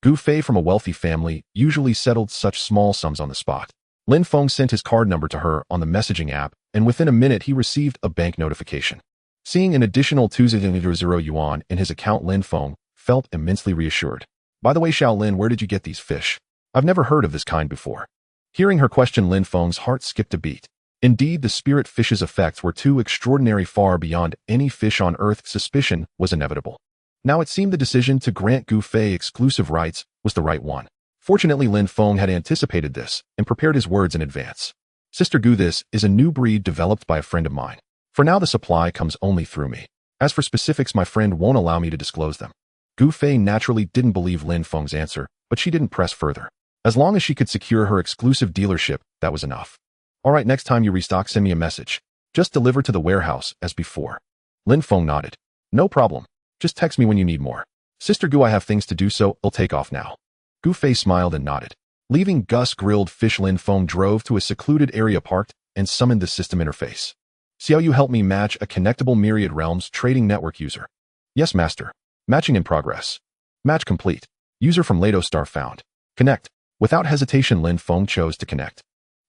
Gu Fei, from a wealthy family, usually settled such small sums on the spot. Lin Feng sent his card number to her on the messaging app, and within a minute he received a bank notification. Seeing an additional 2,000 yuan in his account, Lin Feng felt immensely reassured. By the way, Shaolin, where did you get these fish? I've never heard of this kind before. Hearing her question, Lin Feng's heart skipped a beat. Indeed, the spirit fish's effects were too extraordinary, far beyond any fish on Earth. Suspicion was inevitable. Now it seemed the decision to grant Gu Fei exclusive rights was the right one. Fortunately, Lin Feng had anticipated this and prepared his words in advance. Sister Gu, this is a new breed developed by a friend of mine. For now, the supply comes only through me. As for specifics, my friend won't allow me to disclose them. Gu Fei naturally didn't believe Lin Feng's answer, but she didn't press further. As long as she could secure her exclusive dealership, that was enough. Alright, next time you restock, send me a message. Just deliver to the warehouse as before. Lin Feng nodded. No problem. Just text me when you need more. Sister Gu, I have things to do, so I'll take off now. Gu Fei smiled and nodded. Leaving Gus grilled fish, Lin Feng drove to a secluded area, parked, and summoned the system interface. See how you help me match a connectable Myriad Realms trading network user. Yes, master. Matching in progress. Match complete. User from Ladostar found. Connect. Without hesitation, Lin Feng chose to connect.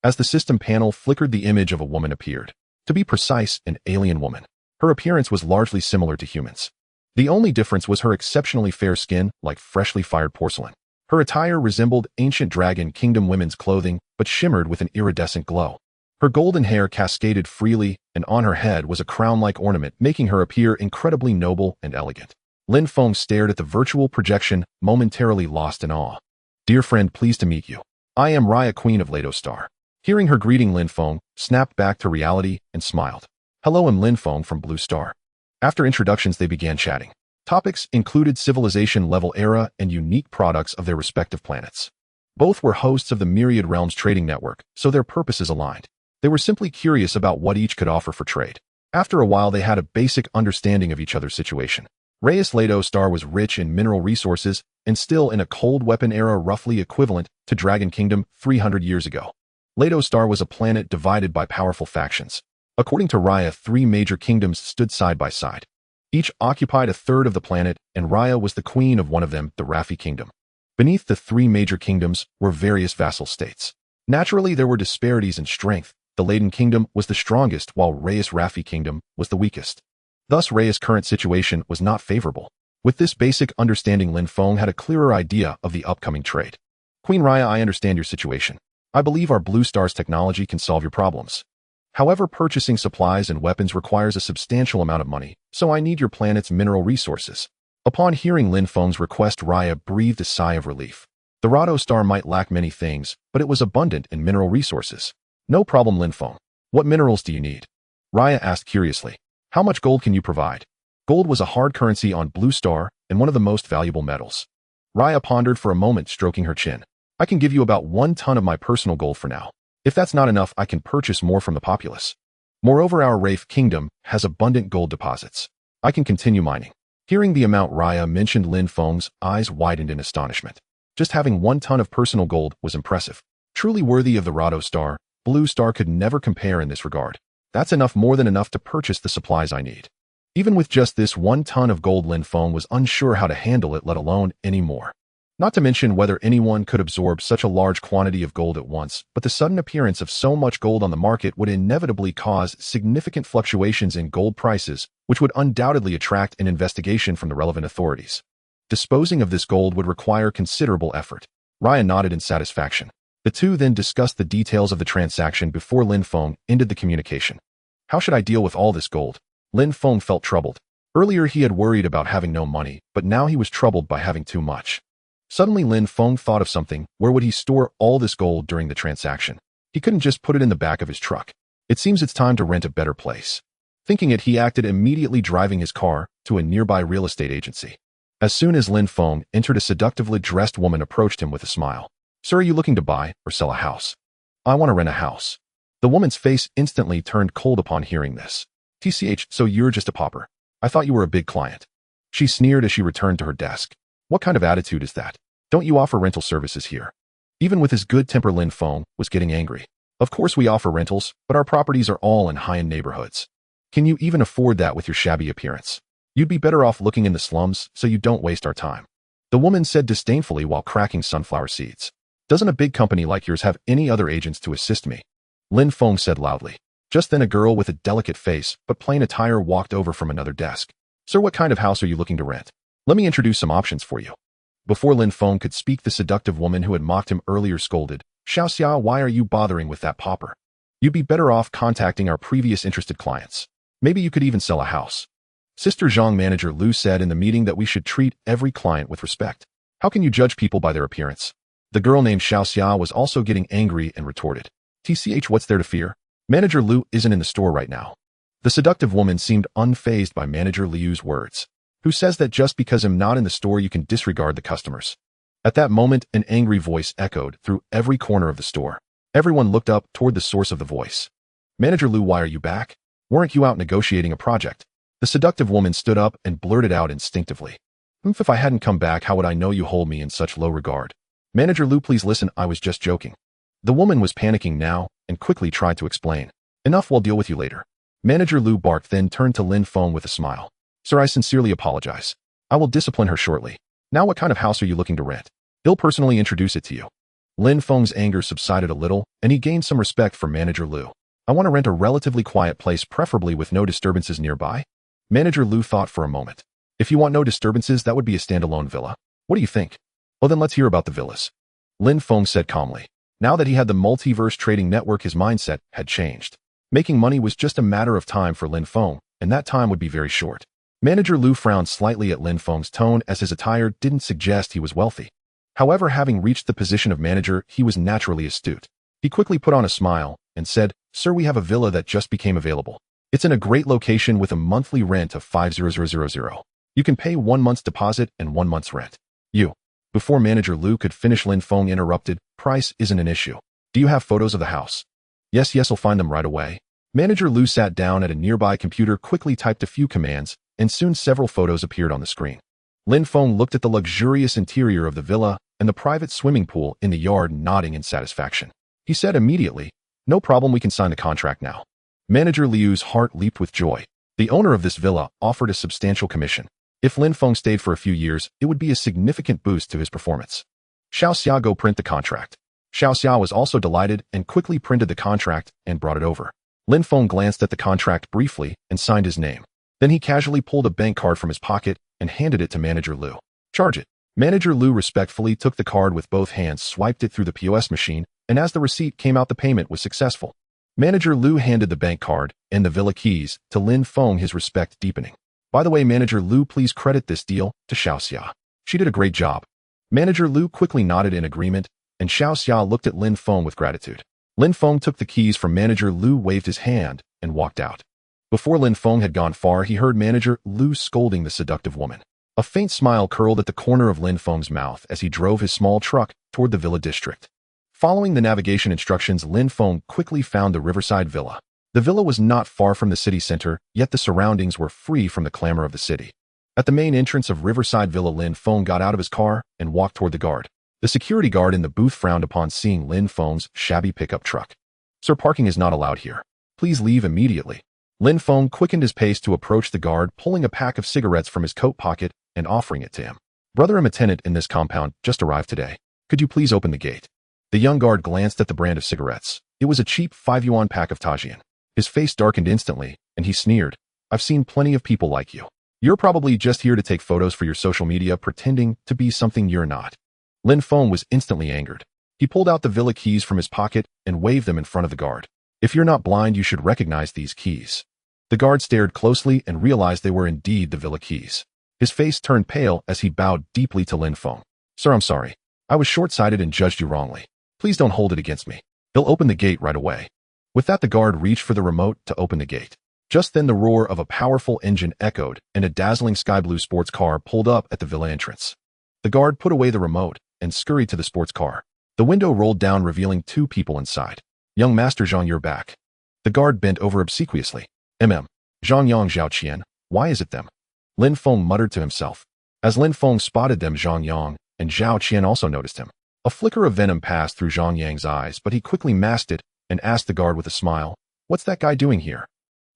As the system panel flickered, the image of a woman appeared. To be precise, an alien woman. Her appearance was largely similar to humans. The only difference was her exceptionally fair skin, like freshly fired porcelain. Her attire resembled ancient Dragon Kingdom women's clothing, but shimmered with an iridescent glow. Her golden hair cascaded freely, and on her head was a crown-like ornament, making her appear incredibly noble and elegant. Lin Feng stared at the virtual projection, momentarily lost in awe. Dear friend, pleased to meet you. I am Raya, Queen of Ladostar. Hearing her greeting, Lin Feng snapped back to reality and smiled. Hello, I'm Lin Feng from Blue Star. After introductions, they began chatting. Topics included civilization level era and unique products of their respective planets. Both were hosts of the Myriad Realms trading network, so their purposes aligned. They were simply curious about what each could offer for trade. After a while, they had a basic understanding of each other's situation. Reyes Ladostar was rich in mineral resources and still in a cold weapon era roughly equivalent to Dragon Kingdom 300 years ago. Ladostar was a planet divided by powerful factions. According to Raya, 3 major kingdoms stood side by side. Each occupied a third of the planet, and Raya was the queen of one of them, the Raffi Kingdom. Beneath the 3 major kingdoms were various vassal states. Naturally, there were disparities in strength. The Laden Kingdom was the strongest, while Reyes Raffi Kingdom was the weakest. Thus, Reyes' current situation was not favorable. With this basic understanding, Lin Feng had a clearer idea of the upcoming trade. Queen Raya, I understand your situation. I believe our Blue Star's technology can solve your problems. However, purchasing supplies and weapons requires a substantial amount of money, so I need your planet's mineral resources. Upon hearing Lin Feng's request, Raya breathed a sigh of relief. The Rado Star might lack many things, but it was abundant in mineral resources. No problem, Lin Feng. What minerals do you need? Raya asked curiously. How much gold can you provide? Gold was a hard currency on Blue Star and one of the most valuable metals. Raya pondered for a moment, stroking her chin. I can give you about 1 ton of my personal gold for now. If that's not enough, I can purchase more from the populace. Moreover, our Rafe Kingdom has abundant gold deposits. I can continue mining. Hearing the amount Raya mentioned, Lin Feng's eyes widened in astonishment. Just having 1 ton of personal gold was impressive. Truly worthy of the Rado star, Blue Star could never compare in this regard. That's more than enough to purchase the supplies I need. Even with just this 1 ton of gold, Lin Feng was unsure how to handle it, let alone any more. Not to mention whether anyone could absorb such a large quantity of gold at once, but the sudden appearance of so much gold on the market would inevitably cause significant fluctuations in gold prices, which would undoubtedly attract an investigation from the relevant authorities. Disposing of this gold would require considerable effort. Raya nodded in satisfaction. The two then discussed the details of the transaction before Lin Feng ended the communication. How should I deal with all this gold? Lin Feng felt troubled. Earlier he had worried about having no money, but now he was troubled by having too much. Suddenly Lin Feng thought of something. Where would he store all this gold during the transaction? He couldn't just put it in the back of his truck. It seems it's time to rent a better place. Thinking it, he acted immediately, driving his car to a nearby real estate agency. As soon as Lin Feng entered, a seductively dressed woman approached him with a smile. Sir, are you looking to buy or sell a house? I want to rent a house. The woman's face instantly turned cold upon hearing this. TCH, so you're just a pauper. I thought you were a big client. She sneered as she returned to her desk. What kind of attitude is that? Don't you offer rental services here? Even with his good temper, Lin Feng was getting angry. Of course we offer rentals, but our properties are all in high-end neighborhoods. Can you even afford that with your shabby appearance? You'd be better off looking in the slums so you don't waste our time. The woman said disdainfully while cracking sunflower seeds. Doesn't a big company like yours have any other agents to assist me? Lin Feng said loudly. Just then a girl with a delicate face but plain attire walked over from another desk. Sir, what kind of house are you looking to rent? Let me introduce some options for you. Before Lin Feng could speak, the seductive woman who had mocked him earlier scolded. Xiaoxia, why are you bothering with that pauper? You'd be better off contacting our previous interested clients. Maybe you could even sell a house. Sister Zhang, Manager Lu said in the meeting that we should treat every client with respect. How can you judge people by their appearance? The girl named Xiaoxia was also getting angry and retorted. TCH, what's there to fear? Manager Lu isn't in the store right now. The seductive woman seemed unfazed by Manager Liu's words. Who says that just because I'm not in the store you can disregard the customers? At that moment, an angry voice echoed through every corner of the store. Everyone looked up toward the source of the voice. Manager Lu, why are you back? Weren't you out negotiating a project? The seductive woman stood up and blurted out instinctively. If I hadn't come back, how would I know you hold me in such low regard? Manager Lu, please listen, I was just joking. The woman was panicking now and quickly tried to explain. Enough, we'll deal with you later. Manager Lu barked, then turned to Lin Feng with a smile. Sir, I sincerely apologize. I will discipline her shortly. Now what kind of house are you looking to rent? He'll personally introduce it to you. Lin Feng's anger subsided a little, and he gained some respect for Manager Lu. I want to rent a relatively quiet place, preferably with no disturbances nearby. Manager Lu thought for a moment. If you want no disturbances, that would be a standalone villa. What do you think? Oh, then let's hear about the villas. Lin Feng said calmly. Now that he had the multiverse trading network, his mindset had changed. Making money was just a matter of time for Lin Feng, and that time would be very short. Manager Lu frowned slightly at Lin Feng's tone, as his attire didn't suggest he was wealthy. However, having reached the position of manager, he was naturally astute. He quickly put on a smile and said, Sir, we have a villa that just became available. It's in a great location with a monthly rent of 5,000. You can pay 1 month's deposit and 1 month's rent. Before Manager Lu could finish, Lin Feng interrupted. Price isn't an issue. Do you have photos of the house? Yes, I'll find them right away. Manager Lu sat down at a nearby computer, quickly typed a few commands, and soon several photos appeared on the screen. Lin Feng looked at the luxurious interior of the villa and the private swimming pool in the yard, nodding in satisfaction. He said immediately, no problem, we can sign the contract now. Manager Liu's heart leaped with joy. The owner of this villa offered a substantial commission. If Lin Feng stayed for a few years, it would be a significant boost to his performance. Xiaoxia, go print the contract. Xiaoxia was also delighted and quickly printed the contract and brought it over. Lin Feng glanced at the contract briefly and signed his name. Then he casually pulled a bank card from his pocket and handed it to Manager Lu. Charge it. Manager Lu respectfully took the card with both hands, swiped it through the POS machine, and as the receipt came out, the payment was successful. Manager Lu handed the bank card and the villa keys to Lin Feng, his respect deepening. By the way, Manager Lu, please credit this deal to Xiaoxia. She did a great job. Manager Lu quickly nodded in agreement, and Xiaoxia looked at Lin Feng with gratitude. Lin Feng took the keys from Manager Lu, waved his hand, and walked out. Before Lin Feng had gone far, he heard Manager Lu scolding the seductive woman. A faint smile curled at the corner of Lin Feng's mouth as he drove his small truck toward the villa district. Following the navigation instructions, Lin Feng quickly found the riverside villa. The villa was not far from the city center, yet the surroundings were free from the clamor of the city. At the main entrance of Riverside Villa, Lin Feng got out of his car and walked toward the guard. The security guard in the booth frowned upon seeing Lin Feng's shabby pickup truck. "Sir, parking is not allowed here. Please leave immediately." Lin Feng quickened his pace to approach the guard, pulling a pack of cigarettes from his coat pocket and offering it to him. "Brother, I'm a tenant in this compound, just arrived today. Could you please open the gate?" The young guard glanced at the brand of cigarettes. It was a cheap 5 yuan pack of Tajian. His face darkened instantly, and he sneered, "I've seen plenty of people like you. You're probably just here to take photos for your social media, pretending to be something you're not." Lin Feng was instantly angered. He pulled out the villa keys from his pocket and waved them in front of the guard. "If you're not blind, you should recognize these keys." The guard stared closely and realized they were indeed the villa keys. His face turned pale as he bowed deeply to Lin Feng. "Sir, I'm sorry. I was short-sighted and judged you wrongly. Please don't hold it against me. He'll open the gate right away." With that, the guard reached for the remote to open the gate. Just then, the roar of a powerful engine echoed, and a dazzling sky-blue sports car pulled up at the villa entrance. The guard put away the remote and scurried to the sports car. The window rolled down, revealing 2 people inside. "Young Master Zhang, you're back." The guard bent over obsequiously. Zhang Yang, Zhao Qian, why is it them?" Lin Feng muttered to himself. As Lin Feng spotted them, Zhang Yang and Zhao Qian also noticed him. A flicker of venom passed through Zhang Yang's eyes, but he quickly masked it and asked the guard with a smile, "What's that guy doing here?"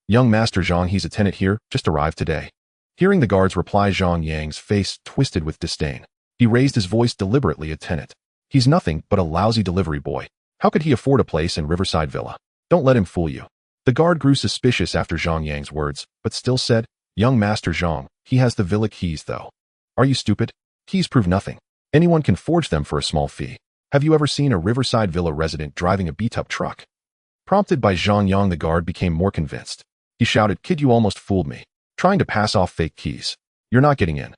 "Young Master Zhang, he's a tenant here, just arrived today." Hearing the guard's reply, Zhang Yang's face twisted with disdain. He raised his voice deliberately. "A tenant. He's nothing but a lousy delivery boy. How could he afford a place in Riverside Villa? Don't let him fool you." The guard grew suspicious after Zhang Yang's words, but still said, "Young Master Zhang, he has the villa keys though." "Are you stupid? Keys prove nothing. Anyone can forge them for a small fee. Have you ever seen a Riverside Villa resident driving a beat-up truck?" Prompted by Zhang Yang, the guard became more convinced. He shouted, "Kid, you almost fooled me. Trying to pass off fake keys. You're not getting in."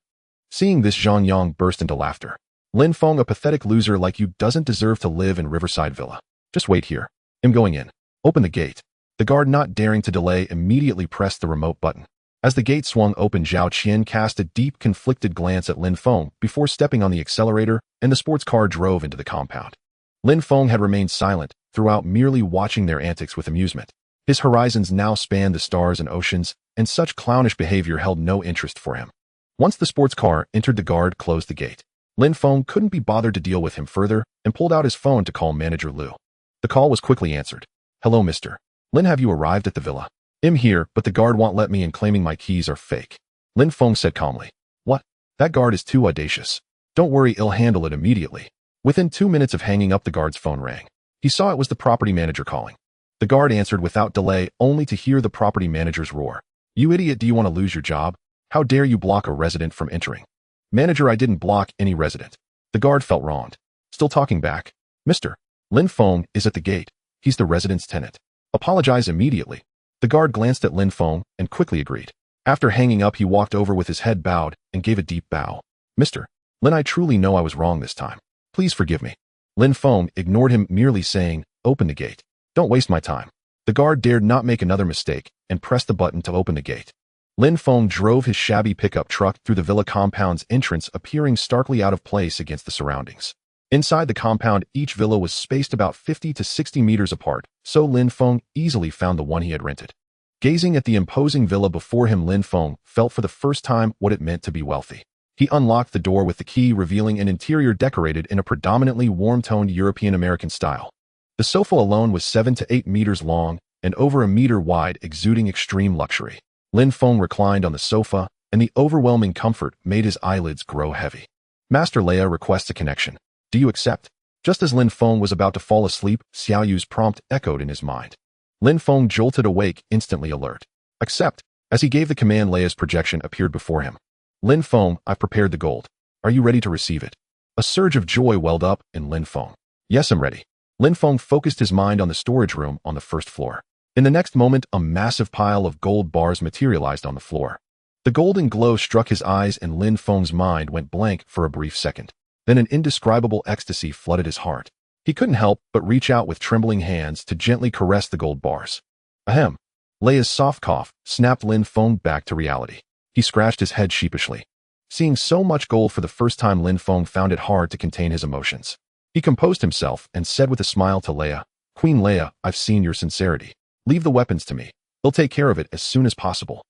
Seeing this, Zhang Yang burst into laughter. "Lin Feng, a pathetic loser like you doesn't deserve to live in Riverside Villa. Just wait here. I'm going in. Open the gate." The guard, not daring to delay, immediately pressed the remote button. As the gate swung open, Zhao Qian cast a deep, conflicted glance at Lin Feng before stepping on the accelerator, and the sports car drove into the compound. Lin Feng had remained silent throughout, merely watching their antics with amusement. His horizons now spanned the stars and oceans, and such clownish behavior held no interest for him. Once the sports car entered, the guard closed the gate. Lin Feng couldn't be bothered to deal with him further and pulled out his phone to call Manager Liu. The call was quickly answered. "Hello, Mr. Lin, have you arrived at the villa?" "I'm here, but the guard won't let me in, claiming my keys are fake," Lin Feng said calmly. "What? That guard is too audacious. Don't worry, I'll handle it immediately." Within 2 minutes of hanging up, the guard's phone rang. He saw it was the property manager calling. The guard answered without delay, only to hear the property manager's roar. "You idiot, do you want to lose your job? How dare you block a resident from entering?" "Manager, I didn't block any resident." The guard felt wronged. Still talking back. "Mr. Lin Feng is at the gate. He's the resident's tenant. Apologize immediately." The guard glanced at Lin Feng and quickly agreed. After hanging up, he walked over with his head bowed and gave a deep bow. "Mr. Lin, I truly know I was wrong this time. Please forgive me." Lin Feng ignored him, merely saying, "Open the gate. Don't waste my time." The guard dared not make another mistake and pressed the button to open the gate. Lin Feng drove his shabby pickup truck through the villa compound's entrance, appearing starkly out of place against the surroundings. Inside the compound, each villa was spaced about 50 to 60 meters apart, so Lin Feng easily found the one he had rented. Gazing at the imposing villa before him, Lin Feng felt for the first time what it meant to be wealthy. He unlocked the door with the key, revealing an interior decorated in a predominantly warm-toned European-American style. The sofa alone was 7 to 8 meters long and over a meter wide, exuding extreme luxury. Lin Feng reclined on the sofa, and the overwhelming comfort made his eyelids grow heavy. "Master Leia requests a connection. Do you accept?" Just as Lin Feng was about to fall asleep, Xiao Yu's prompt echoed in his mind. Lin Feng jolted awake, instantly alert. "Accept." As he gave the command, Leia's projection appeared before him. "Lin Feng, I've prepared the gold. Are you ready to receive it?" A surge of joy welled up in Lin Feng. "Yes, I'm ready." Lin Feng focused his mind on the storage room on the first floor. In the next moment, a massive pile of gold bars materialized on the floor. The golden glow struck his eyes, and Lin Feng's mind went blank for a brief second. Then an indescribable ecstasy flooded his heart. He couldn't help but reach out with trembling hands to gently caress the gold bars. Ahem. Leia's soft cough snapped Lin Feng back to reality. He scratched his head sheepishly. Seeing so much gold for the first time, Lin Feng found it hard to contain his emotions. He composed himself and said with a smile to Leia, "Queen Leia, I've seen your sincerity. Leave the weapons to me. They'll take care of it as soon as possible.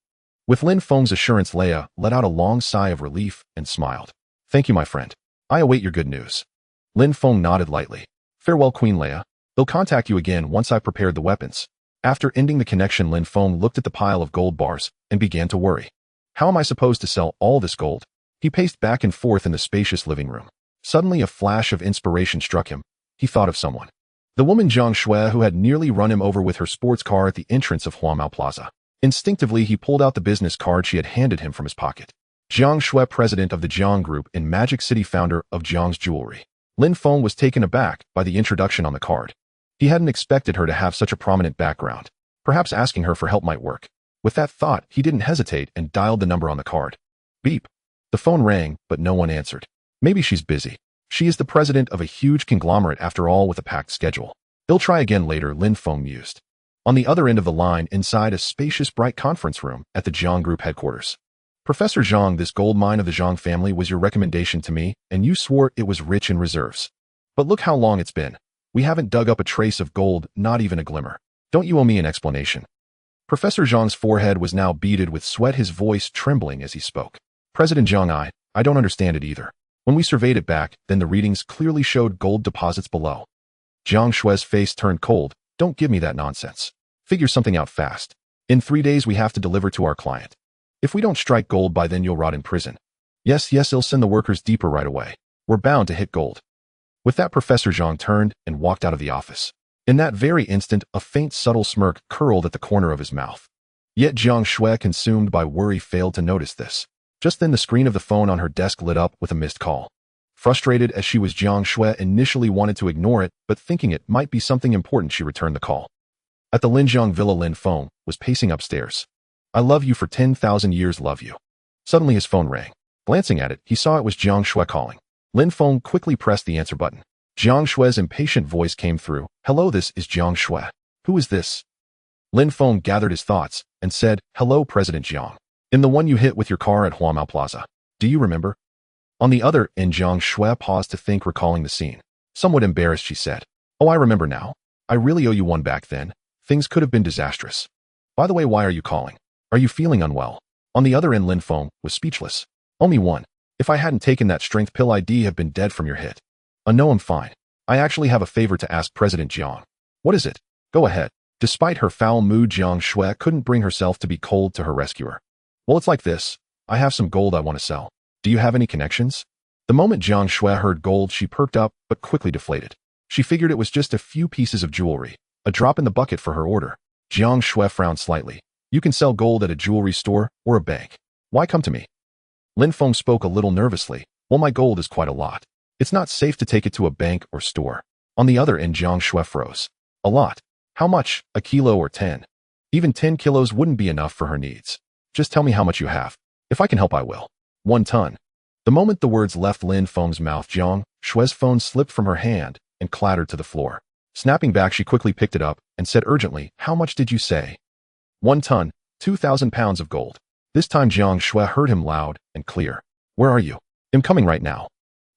With Lin Feng's assurance, Leia let out a long sigh of relief and smiled. Thank you, my friend. I await your good news. Lin Feng nodded lightly. Farewell, Queen Leia. They'll contact you again once I've prepared the weapons. After ending the connection, Lin Feng looked at the pile of gold bars and began to worry. How am I supposed to sell all this gold? He paced back and forth in the spacious living room. Suddenly a flash of inspiration struck him. He thought of someone. The woman Zhang Shui who had nearly run him over with her sports car at the entrance of Huamao Plaza. Instinctively, he pulled out the business card she had handed him from his pocket. Zhang Shui, president of the Jiang Group in Magic City, founder of Jiang's Jewelry. Lin Feng was taken aback by the introduction on the card. He hadn't expected her to have such a prominent background. Perhaps asking her for help might work. With that thought, he didn't hesitate and dialed the number on the card. Beep. The phone rang, but no one answered. Maybe she's busy. She is the president of a huge conglomerate after all, with a packed schedule. He'll try again later, Lin Feng mused. On the other end of the line, inside a spacious, bright conference room at the Jiang Group headquarters. Professor Zhang, this gold mine of the Zhang family was your recommendation to me, and you swore it was rich in reserves. But look how long it's been. We haven't dug up a trace of gold, not even a glimmer. Don't you owe me an explanation? Professor Zhang's forehead was now beaded with sweat, his voice trembling as he spoke. President Zhang, I don't understand it either. When we surveyed it back, then the readings clearly showed gold deposits below. Zhang Shui's face turned cold. Don't give me that nonsense. Figure something out fast. In 3 days we have to deliver to our client. If we don't strike gold by then, you'll rot in prison. Yes, he'll send the workers deeper right away. We're bound to hit gold. With that, Professor Zhang turned and walked out of the office. In that very instant, a faint, subtle smirk curled at the corner of his mouth. Yet Zhang Shui, consumed by worry, failed to notice this. Just then the screen of the phone on her desk lit up with a missed call. Frustrated as she was, Zhang Shui initially wanted to ignore it, but thinking it might be something important, she returned the call. At the Linjiang Villa, Lin Feng was pacing upstairs. I love you for 10,000 years, love you. Suddenly his phone rang. Glancing at it, he saw it was Zhang Shui calling. Lin Feng quickly pressed the answer button. Zhang Shui's impatient voice came through. Hello, this is Zhang Shui. Who is this? Lin Feng gathered his thoughts and said, Hello, President Jiang. In the one you hit with your car at Huamao Plaza. Do you remember? On the other end, Zhang Shui paused to think, recalling the scene. Somewhat embarrassed, she said, Oh, I remember now. I really owe you one back then. Things could have been disastrous. By the way, why are you calling? Are you feeling unwell? On the other end, Lin Feng was speechless. Only one. If I hadn't taken that strength pill, I'd have been dead from your hit. No, I'm fine. I actually have a favor to ask President Jiang. What is it? Go ahead. Despite her foul mood, Zhang Shui couldn't bring herself to be cold to her rescuer. Well, it's like this. I have some gold I want to sell. Do you have any connections? The moment Zhang Shui heard gold, she perked up, but quickly deflated. She figured it was just a few pieces of jewelry, a drop in the bucket for her order. Zhang Shui frowned slightly. You can sell gold at a jewelry store or a bank. Why come to me? Lin Feng spoke a little nervously. Well, my gold is quite a lot. It's not safe to take it to a bank or store. On the other end, Zhang Shui froze. A lot. How much? A kilo or 10? Even 10 kilos wouldn't be enough for her needs. Just tell me how much you have. If I can help, I will. 1 ton. The moment the words left Lin Feng's mouth, Zhang Shui's phone slipped from her hand and clattered to the floor. Snapping back, she quickly picked it up and said urgently, How much did you say? 1 ton, 2,000 pounds of gold. This time Zhang Shui heard him loud and clear. Where are you? I'm coming right now.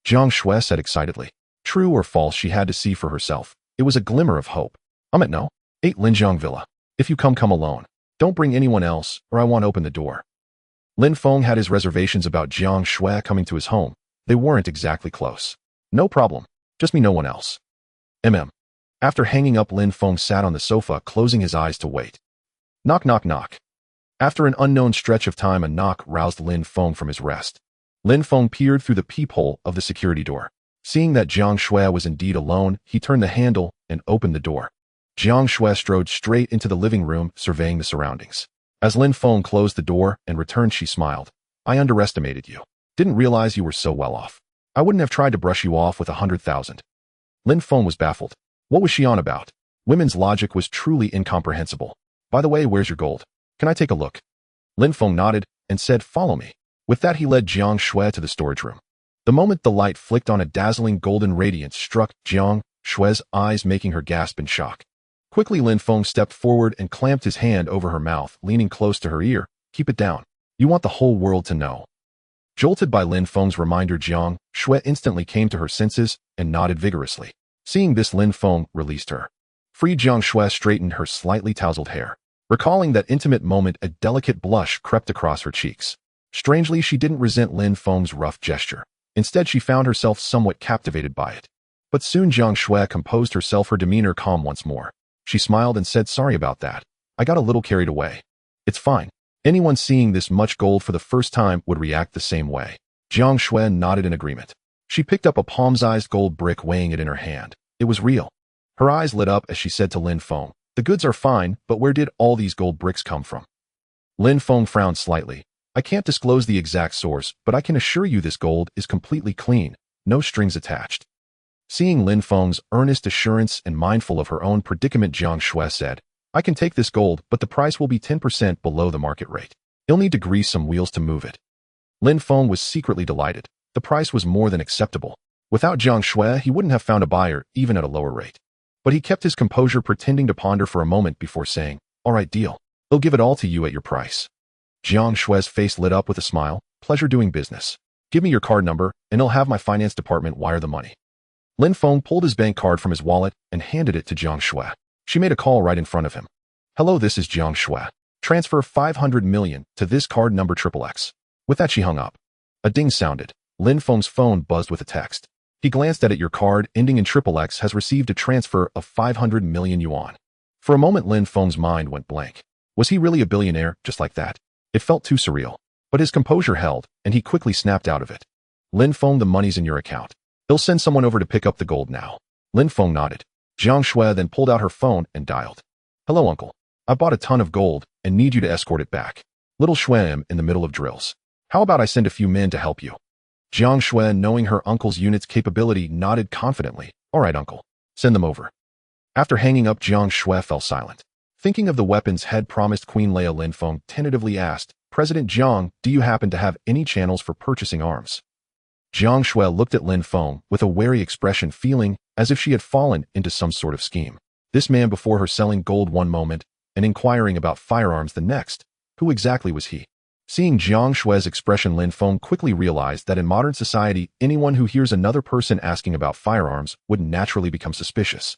Zhang Shui said excitedly. True or false, she had to see for herself. It was a glimmer of hope. I'm at No. 8 Linjiang Villa. If you come alone. Don't bring anyone else, or I won't open the door. Lin Feng had his reservations about Zhang Shui coming to his home. They weren't exactly close. No problem. Just me, no one else. After hanging up, Lin Feng sat on the sofa, closing his eyes to wait. Knock, knock, knock. After an unknown stretch of time, a knock roused Lin Feng from his rest. Lin Feng peered through the peephole of the security door. Seeing that Zhang Shui was indeed alone, he turned the handle and opened the door. Zhang Shui strode straight into the living room, surveying the surroundings. As Lin Feng closed the door and returned, she smiled. I underestimated you. Didn't realize you were so well off. I wouldn't have tried to brush you off with 100,000. Lin Feng was baffled. What was she on about? Women's logic was truly incomprehensible. By the way, where's your gold? Can I take a look? Lin Feng nodded and said, Follow me. With that, he led Zhang Shui to the storage room. The moment the light flicked on, a dazzling golden radiance struck Zhang Shui's eyes, making her gasp in shock. Quickly, Lin Feng stepped forward and clamped his hand over her mouth, leaning close to her ear. Keep it down. You want the whole world to know. Jolted by Lin Feng's reminder, Zhang Shui instantly came to her senses and nodded vigorously. Seeing this, Lin Feng released her. Free Jiang Shui straightened her slightly tousled hair. Recalling that intimate moment, a delicate blush crept across her cheeks. Strangely, she didn't resent Lin Feng's rough gesture. Instead, she found herself somewhat captivated by it. But soon Jiang Shui composed herself, her demeanor calm once more. She smiled and said, "Sorry about that. I got a little carried away. It's fine. Anyone seeing this much gold for the first time would react the same way." Jiang Shui nodded in agreement. She picked up a palm-sized gold brick, weighing it in her hand. It was real. Her eyes lit up as she said to Lin Feng, "The goods are fine, but where did all these gold bricks come from?" Lin Feng frowned slightly. "I can't disclose the exact source, but I can assure you this gold is completely clean, no strings attached." Seeing Lin Feng's earnest assurance and mindful of her own predicament, Jiang Shui said, "I can take this gold, but the price will be 10% below the market rate. You'll need to grease some wheels to move it." Lin Feng was secretly delighted. The price was more than acceptable. Without Jiang Shui, he wouldn't have found a buyer, even at a lower rate. But he kept his composure, pretending to ponder for a moment before saying, "All right, deal. They'll give it all to you at your price." Jiang Shui's face lit up with a smile. "Pleasure doing business. Give me your card number, and I'll have my finance department wire the money." Lin Feng pulled his bank card from his wallet and handed it to Jiang Shui. She made a call right in front of him. "Hello, this is Jiang Shui. Transfer 500 million to this card number XXX." With that, she hung up. A ding sounded. Lin Feng's phone buzzed with a text. He glanced at it. "Your card ending in XXX has received a transfer of 500 million yuan." For a moment, Lin Feng's mind went blank. Was he really a billionaire just like that? It felt too surreal. But his composure held, and he quickly snapped out of it. "Lin Feng, the money's in your account. They'll send someone over to pick up the gold now." Lin Feng nodded. Jiang Shui then pulled out her phone and dialed. "Hello, uncle. I bought a ton of gold and need you to escort it back. Little Shui am in the middle of drills. How about I send a few men to help you?" Jiang Shui, knowing her uncle's unit's capability, nodded confidently. "All right, uncle. Send them over." After hanging up, Jiang Shui fell silent. Thinking of the weapons had promised Queen Leia, Lin Feng tentatively asked, "President Jiang, do you happen to have any channels for purchasing arms?" Jiang Shui looked at Lin Feng with a wary expression, feeling as if she had fallen into some sort of scheme. This man before her selling gold one moment and inquiring about firearms the next. Who exactly was he? Seeing Jiang Shui's expression, Lin Feng quickly realized that in modern society, anyone who hears another person asking about firearms would naturally become suspicious.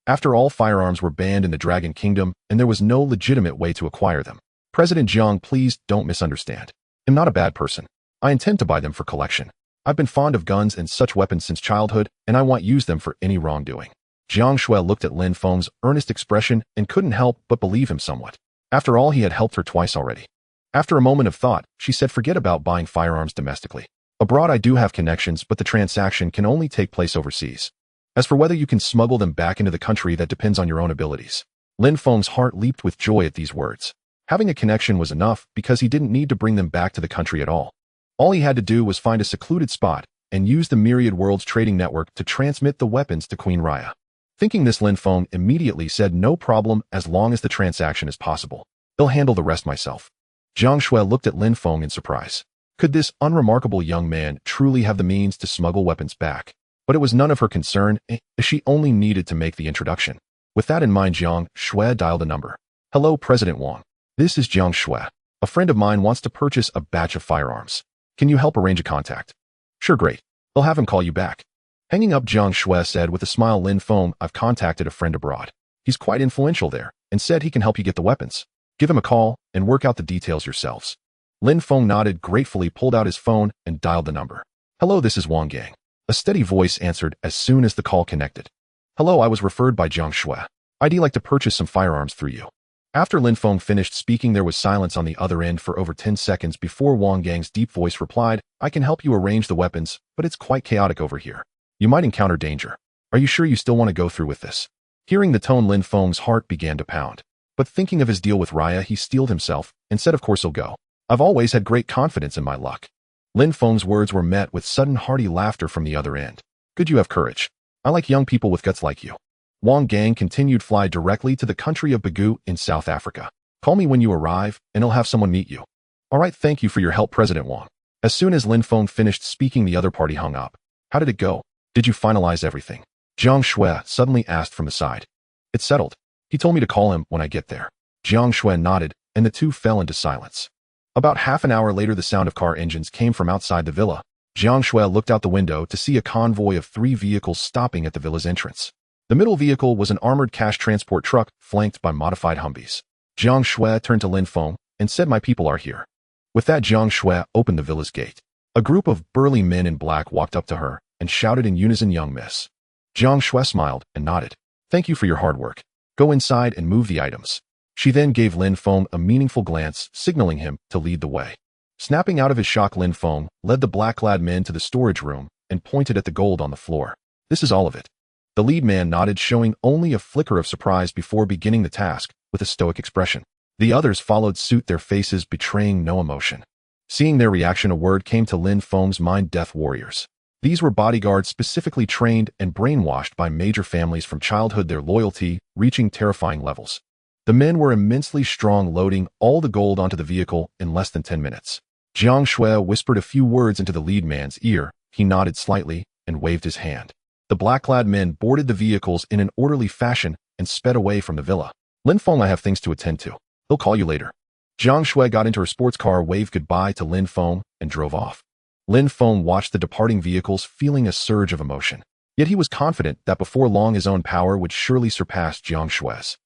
After all, firearms were banned in the Dragon Kingdom, and there was no legitimate way to acquire them. "President Jiang, please don't misunderstand. I'm not a bad person. I intend to buy them for collection. I've been fond of guns and such weapons since childhood, and I won't use them for any wrongdoing." Jiang Shui looked at Lin Feng's earnest expression and couldn't help but believe him somewhat. After all, he had helped her twice already. After a moment of thought, she said, "Forget about buying firearms domestically. Abroad I do have connections, but the transaction can only take place overseas. As for whether you can smuggle them back into the country, that depends on your own abilities." Lin Feng's heart leaped with joy at these words. Having a connection was enough, because he didn't need to bring them back to the country at all. All he had to do was find a secluded spot and use the Myriad World's trading network to transmit the weapons to Queen Raya. Thinking this, Lin Feng immediately said, "No problem, as long as the transaction is possible. I'll handle the rest myself." Jiang Shui looked at Lin Feng in surprise. Could this unremarkable young man truly have the means to smuggle weapons back? But it was none of her concern, as she only needed to make the introduction. With that in mind, Jiang Shui dialed a number. "Hello, President Wang. This is Jiang Shui. A friend of mine wants to purchase a batch of firearms. Can you help arrange a contact?" "Sure, great. I'll have him call you back." Hanging up, Jiang Shui said with a smile, "Lin Feng, I've contacted a friend abroad. He's quite influential there and said he can help you get the weapons. Give him a call and work out the details yourselves." Lin Feng nodded gratefully, pulled out his phone, and dialed the number. "Hello, this is Wang Gang." A steady voice answered as soon as the call connected. "Hello, I was referred by Jiang Shui. I'd like to purchase some firearms through you." After Lin Feng finished speaking, there was silence on the other end for over 10 seconds before Wang Gang's deep voice replied, "I can help you arrange the weapons, but it's quite chaotic over here. You might encounter danger. Are you sure you still want to go through with this?" Hearing the tone, Lin Feng's heart began to pound. But thinking of his deal with Raya, he steeled himself and said, "Of course I'll go. I've always had great confidence in my luck." Lin Feng's words were met with sudden hearty laughter from the other end. "Good, you have courage. I like young people with guts like you." Wang Gang continued, "Fly directly to the country of Bagu in South Africa. Call me when you arrive, and I'll have someone meet you." "All right, thank you for your help, President Wang." As soon as Lin Feng finished speaking, the other party hung up. "How did it go? Did you finalize everything?" Jiang Shui suddenly asked from the side. "It's settled. He told me to call him when I get there." Jiang Shui nodded, and the two fell into silence. About half an hour later, the sound of car engines came from outside the villa. Jiang Shui looked out the window to see a convoy of 3 vehicles stopping at the villa's entrance. The middle vehicle was an armored cash transport truck flanked by modified Humvees. Jiang Shui turned to Lin Feng and said, "My people are here." With that, Jiang Shui opened the villa's gate. A group of burly men in black walked up to her and shouted in unison, "Young miss." Jiang Shui smiled and nodded. "Thank you for your hard work. Go inside and move the items." She then gave Lin Feng a meaningful glance, signaling him to lead the way. Snapping out of his shock, Lin Feng led the black-clad men to the storage room and pointed at the gold on the floor. "This is all of it." The lead man nodded, showing only a flicker of surprise before beginning the task with a stoic expression. The others followed suit, their faces betraying no emotion. Seeing their reaction, a word came to Lin Feng's mind: death warriors. These were bodyguards specifically trained and brainwashed by major families from childhood, their loyalty reaching terrifying levels. The men were immensely strong, loading all the gold onto the vehicle in less than 10 minutes. Jiang Shui whispered a few words into the lead man's ear. He nodded slightly and waved his hand. The black-clad men boarded the vehicles in an orderly fashion and sped away from the villa. "Lin Feng, I have things to attend to. They'll call you later." Jiang Shui got into her sports car, waved goodbye to Lin Feng, and drove off. Lin Feng watched the departing vehicles, feeling a surge of emotion. Yet he was confident that before long his own power would surely surpass Jiang Shui's.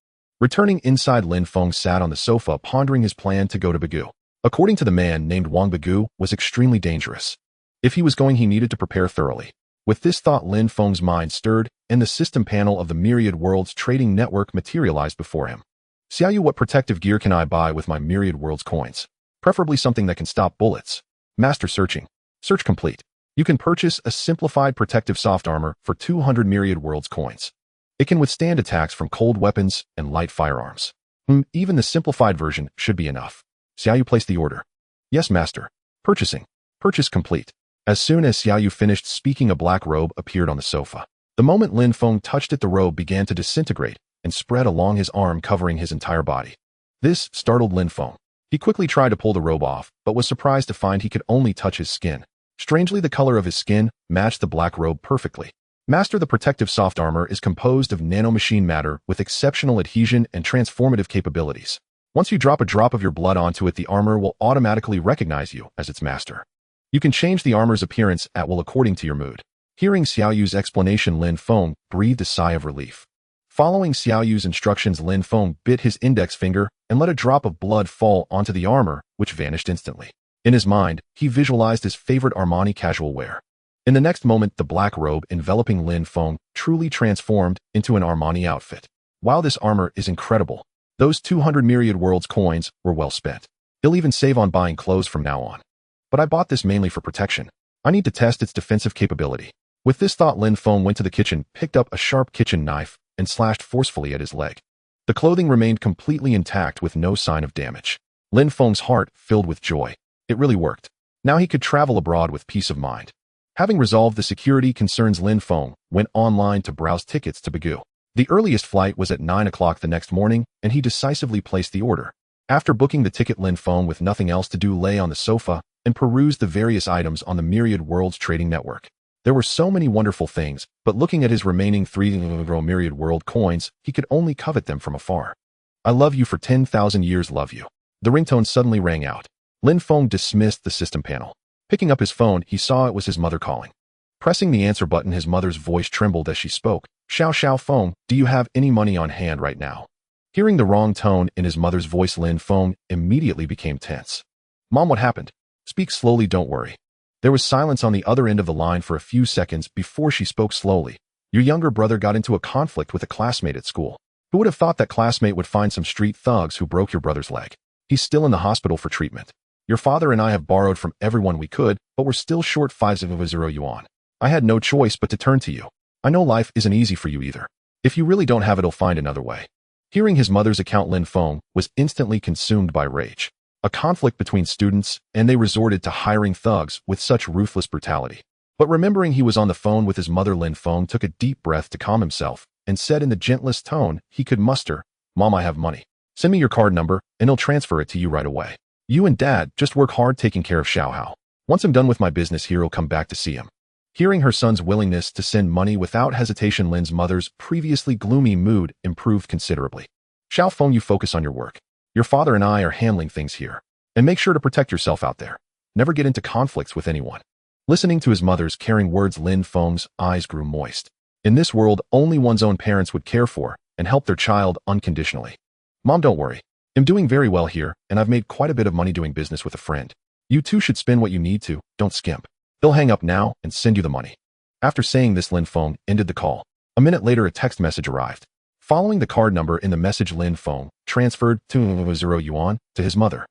Returning inside, Lin Feng sat on the sofa, pondering his plan to go to Begu. According to the man named Wang, Begu was extremely dangerous. If he was going, he needed to prepare thoroughly. With this thought, Lin Feng's mind stirred, and the system panel of the Myriad Worlds trading network materialized before him. "Xiaoyu, what protective gear can I buy with my Myriad Worlds coins? Preferably something that can stop bullets." Master searching. Search complete. You can purchase a simplified protective soft armor for 200 Myriad Worlds coins. It can withstand attacks from cold weapons and light firearms. Even the simplified version should be enough. Xiaoyu, place the order. "Yes, master." Purchasing. Purchase complete. As soon as Xiaoyu finished speaking, a black robe appeared on the sofa. The moment Lin Feng touched it, the robe began to disintegrate and spread along his arm, covering his entire body. This startled Lin Feng. He quickly tried to pull the robe off, but was surprised to find he could only touch his skin. Strangely, the color of his skin matched the black robe perfectly. Master, the protective soft armor is composed of nanomachine matter with exceptional adhesion and transformative capabilities. Once you drop a drop of your blood onto it, the armor will automatically recognize you as its master. You can change the armor's appearance at will according to your mood. Hearing Xiaoyu's explanation, Lin Feng breathed a sigh of relief. Following Xiaoyu's instructions, Lin Feng bit his index finger and let a drop of blood fall onto the armor, which vanished instantly. In his mind, he visualized his favorite Armani casual wear. In the next moment, the black robe enveloping Lin Feng truly transformed into an Armani outfit. While this armor is incredible, those 200 Myriad Worlds coins were well spent. He'll even save on buying clothes from now on. But I bought this mainly for protection. I need to test its defensive capability. With this thought, Lin Feng went to the kitchen, picked up a sharp kitchen knife, and slashed forcefully at his leg. The clothing remained completely intact with no sign of damage. Lin Feng's heart filled with joy. It really worked. Now he could travel abroad with peace of mind. Having resolved the security concerns, Lin Feng went online to browse tickets to Begu. The earliest flight was at 9 o'clock the next morning, and he decisively placed the order. After booking the ticket, Lin Feng, with nothing else to do, lay on the sofa and perused the various items on the Myriad Worlds trading network. There were so many wonderful things, but looking at his remaining 3 Myriad World coins, he could only covet them from afar. "I love you for 10,000 years, love you." The ringtone suddenly rang out. Lin Feng dismissed the system panel. Picking up his phone, he saw it was his mother calling. Pressing the answer button, his mother's voice trembled as she spoke. Xiao Feng, do you have any money on hand right now?" Hearing the wrong tone in his mother's voice, Lin Feng immediately became tense. "Mom, what happened? Speak slowly, don't worry." There was silence on the other end of the line for a few seconds before she spoke slowly. "Your younger brother got into a conflict with a classmate at school. Who would have thought that classmate would find some street thugs who broke your brother's leg? He's still in the hospital for treatment. Your father and I have borrowed from everyone we could, but we're still short 500 yuan. I had no choice but to turn to you. I know life isn't easy for you either. If you really don't have it, I'll find another way." Hearing his mother's account, Lin Feng was instantly consumed by rage. A conflict between students, and they resorted to hiring thugs with such ruthless brutality. But remembering he was on the phone with his mother, Lin Feng took a deep breath to calm himself and said in the gentlest tone he could muster, "Mom, I have money. Send me your card number, and I'll transfer it to you right away. You and Dad just work hard taking care of Xiaohao. Once I'm done with my business here, I'll come back to see him." Hearing her son's willingness to send money without hesitation, Lin's mother's previously gloomy mood improved considerably. "Xiao Feng, you focus on your work. Your father and I are handling things here. And make sure to protect yourself out there. Never get into conflicts with anyone." Listening to his mother's caring words, Lin Feng's eyes grew moist. In this world, only one's own parents would care for and help their child unconditionally. Mom, don't worry. I'm doing very well here, and I've made quite a bit of money doing business with a friend. You too should spend what you need to, don't skimp. He'll hang up now and send you the money. After saying this, Lin Feng ended the call. A minute later, a text message arrived. Following the card number in the message, Lin Feng transferred 200 yuan to his mother.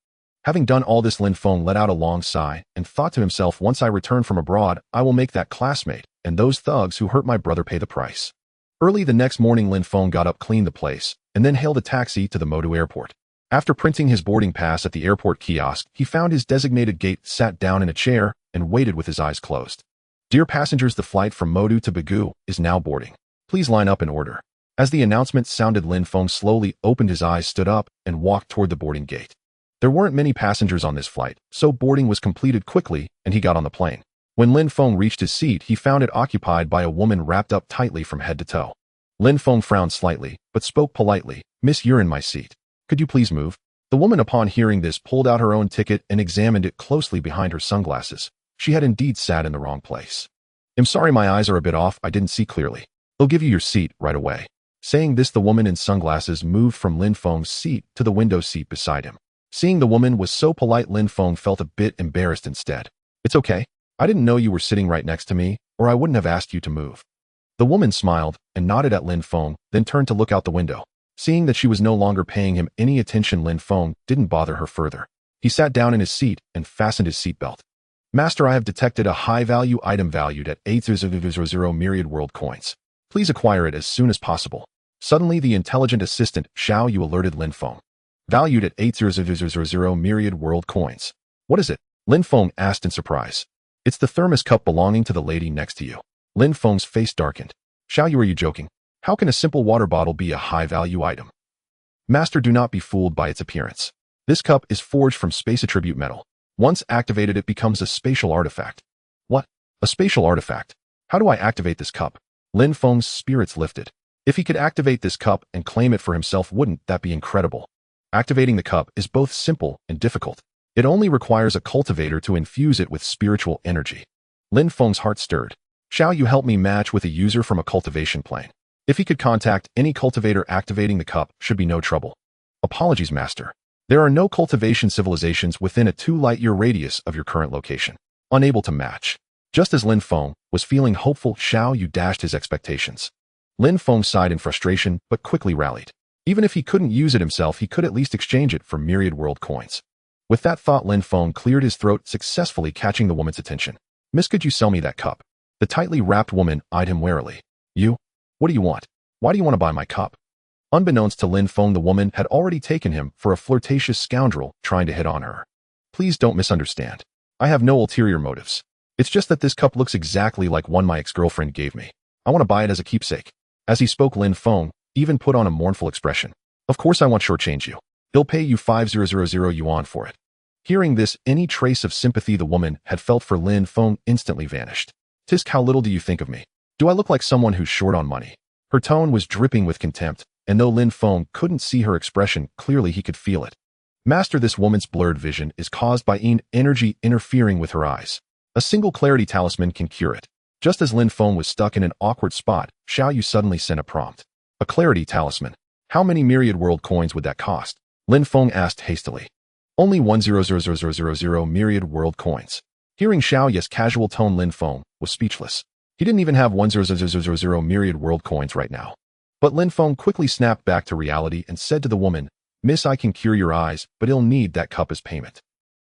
Having done all this, Lin Feng let out a long sigh and thought to himself, once I return from abroad, I will make that classmate and those thugs who hurt my brother pay the price. Early the next morning, Lin Feng got up, cleaned the place, and then hailed a taxi to the Modu airport. After printing his boarding pass at the airport kiosk, he found his designated gate, sat down in a chair, and waited with his eyes closed. Dear passengers, the flight from Modu to Bagu is now boarding. Please line up in order. As the announcement sounded, Lin Feng slowly opened his eyes, stood up, and walked toward the boarding gate. There weren't many passengers on this flight, so boarding was completed quickly, and he got on the plane. When Lin Feng reached his seat, he found it occupied by a woman wrapped up tightly from head to toe. Lin Feng frowned slightly, but spoke politely. Miss, you're in my seat. Could you please move? The woman, upon hearing this, pulled out her own ticket and examined it closely behind her sunglasses. She had indeed sat in the wrong place. I'm sorry, my eyes are a bit off, I didn't see clearly. They'll give you your seat right away. Saying this, the woman in sunglasses moved from Lin Feng's seat to the window seat beside him. Seeing the woman was so polite, Lin Feng felt a bit embarrassed instead. It's okay. I didn't know you were sitting right next to me, or I wouldn't have asked you to move. The woman smiled and nodded at Lin Feng, then turned to look out the window. Seeing that she was no longer paying him any attention, Lin Feng didn't bother her further. He sat down in his seat and fastened his seatbelt. Master, I have detected a high-value item valued at 800 Myriad world coins. Please acquire it as soon as possible. Suddenly, the intelligent assistant, Xiao Yu, alerted Lin Feng. Valued at 800 Myriad world coins. What is it? Lin Feng asked in surprise. It's the thermos cup belonging to the lady next to you. Lin Feng's face darkened. Xiao Yu, are you joking? How can a simple water bottle be a high-value item? Master, do not be fooled by its appearance. This cup is forged from space attribute metal. Once activated, it becomes a spatial artifact. What? A spatial artifact? How do I activate this cup? Lin Feng's spirits lifted. If he could activate this cup and claim it for himself, wouldn't that be incredible? Activating the cup is both simple and difficult. It only requires a cultivator to infuse it with spiritual energy. Lin Feng's heart stirred. Xiao Yu helped me match with a user from a cultivation plane. If he could contact any cultivator, activating the cup should be no trouble. Apologies, Master. There are no cultivation civilizations within a 2 light-year radius of your current location. Unable to match. Just as Lin Feng was feeling hopeful, Xiao Yu dashed his expectations. Lin Feng sighed in frustration, but quickly rallied. Even if he couldn't use it himself, he could at least exchange it for Myriad world coins. With that thought, Lin Feng cleared his throat, successfully catching the woman's attention. Miss, could you sell me that cup? The tightly wrapped woman eyed him warily. You? What do you want? Why do you want to buy my cup? Unbeknownst to Lin Feng, the woman had already taken him for a flirtatious scoundrel trying to hit on her. Please don't misunderstand. I have no ulterior motives. It's just that this cup looks exactly like one my ex-girlfriend gave me. I want to buy it as a keepsake. As he spoke, Lin Feng even put on a mournful expression. Of course I won't shortchange you. He'll pay you 5,000 yuan for it. Hearing this, any trace of sympathy the woman had felt for Lin Feng instantly vanished. Tisk, how little do you think of me? Do I look like someone who's short on money? Her tone was dripping with contempt, and though Lin Feng couldn't see her expression, clearly he could feel it. Master, this woman's blurred vision is caused by energy interfering with her eyes. A single clarity talisman can cure it. Just as Lin Feng was stuck in an awkward spot, Xiao Yu suddenly sent a prompt. A clarity talisman. How many Myriad world coins would that cost? Lin Feng asked hastily. Only 1,000,000 Myriad world coins. Hearing Xiao Yu's casual tone, Lin Feng was speechless. He didn't even have 1,000,000 Myriad world coins right now. But Lin Feng quickly snapped back to reality and said to the woman, Miss, I can cure your eyes, but you'll need that cup as payment.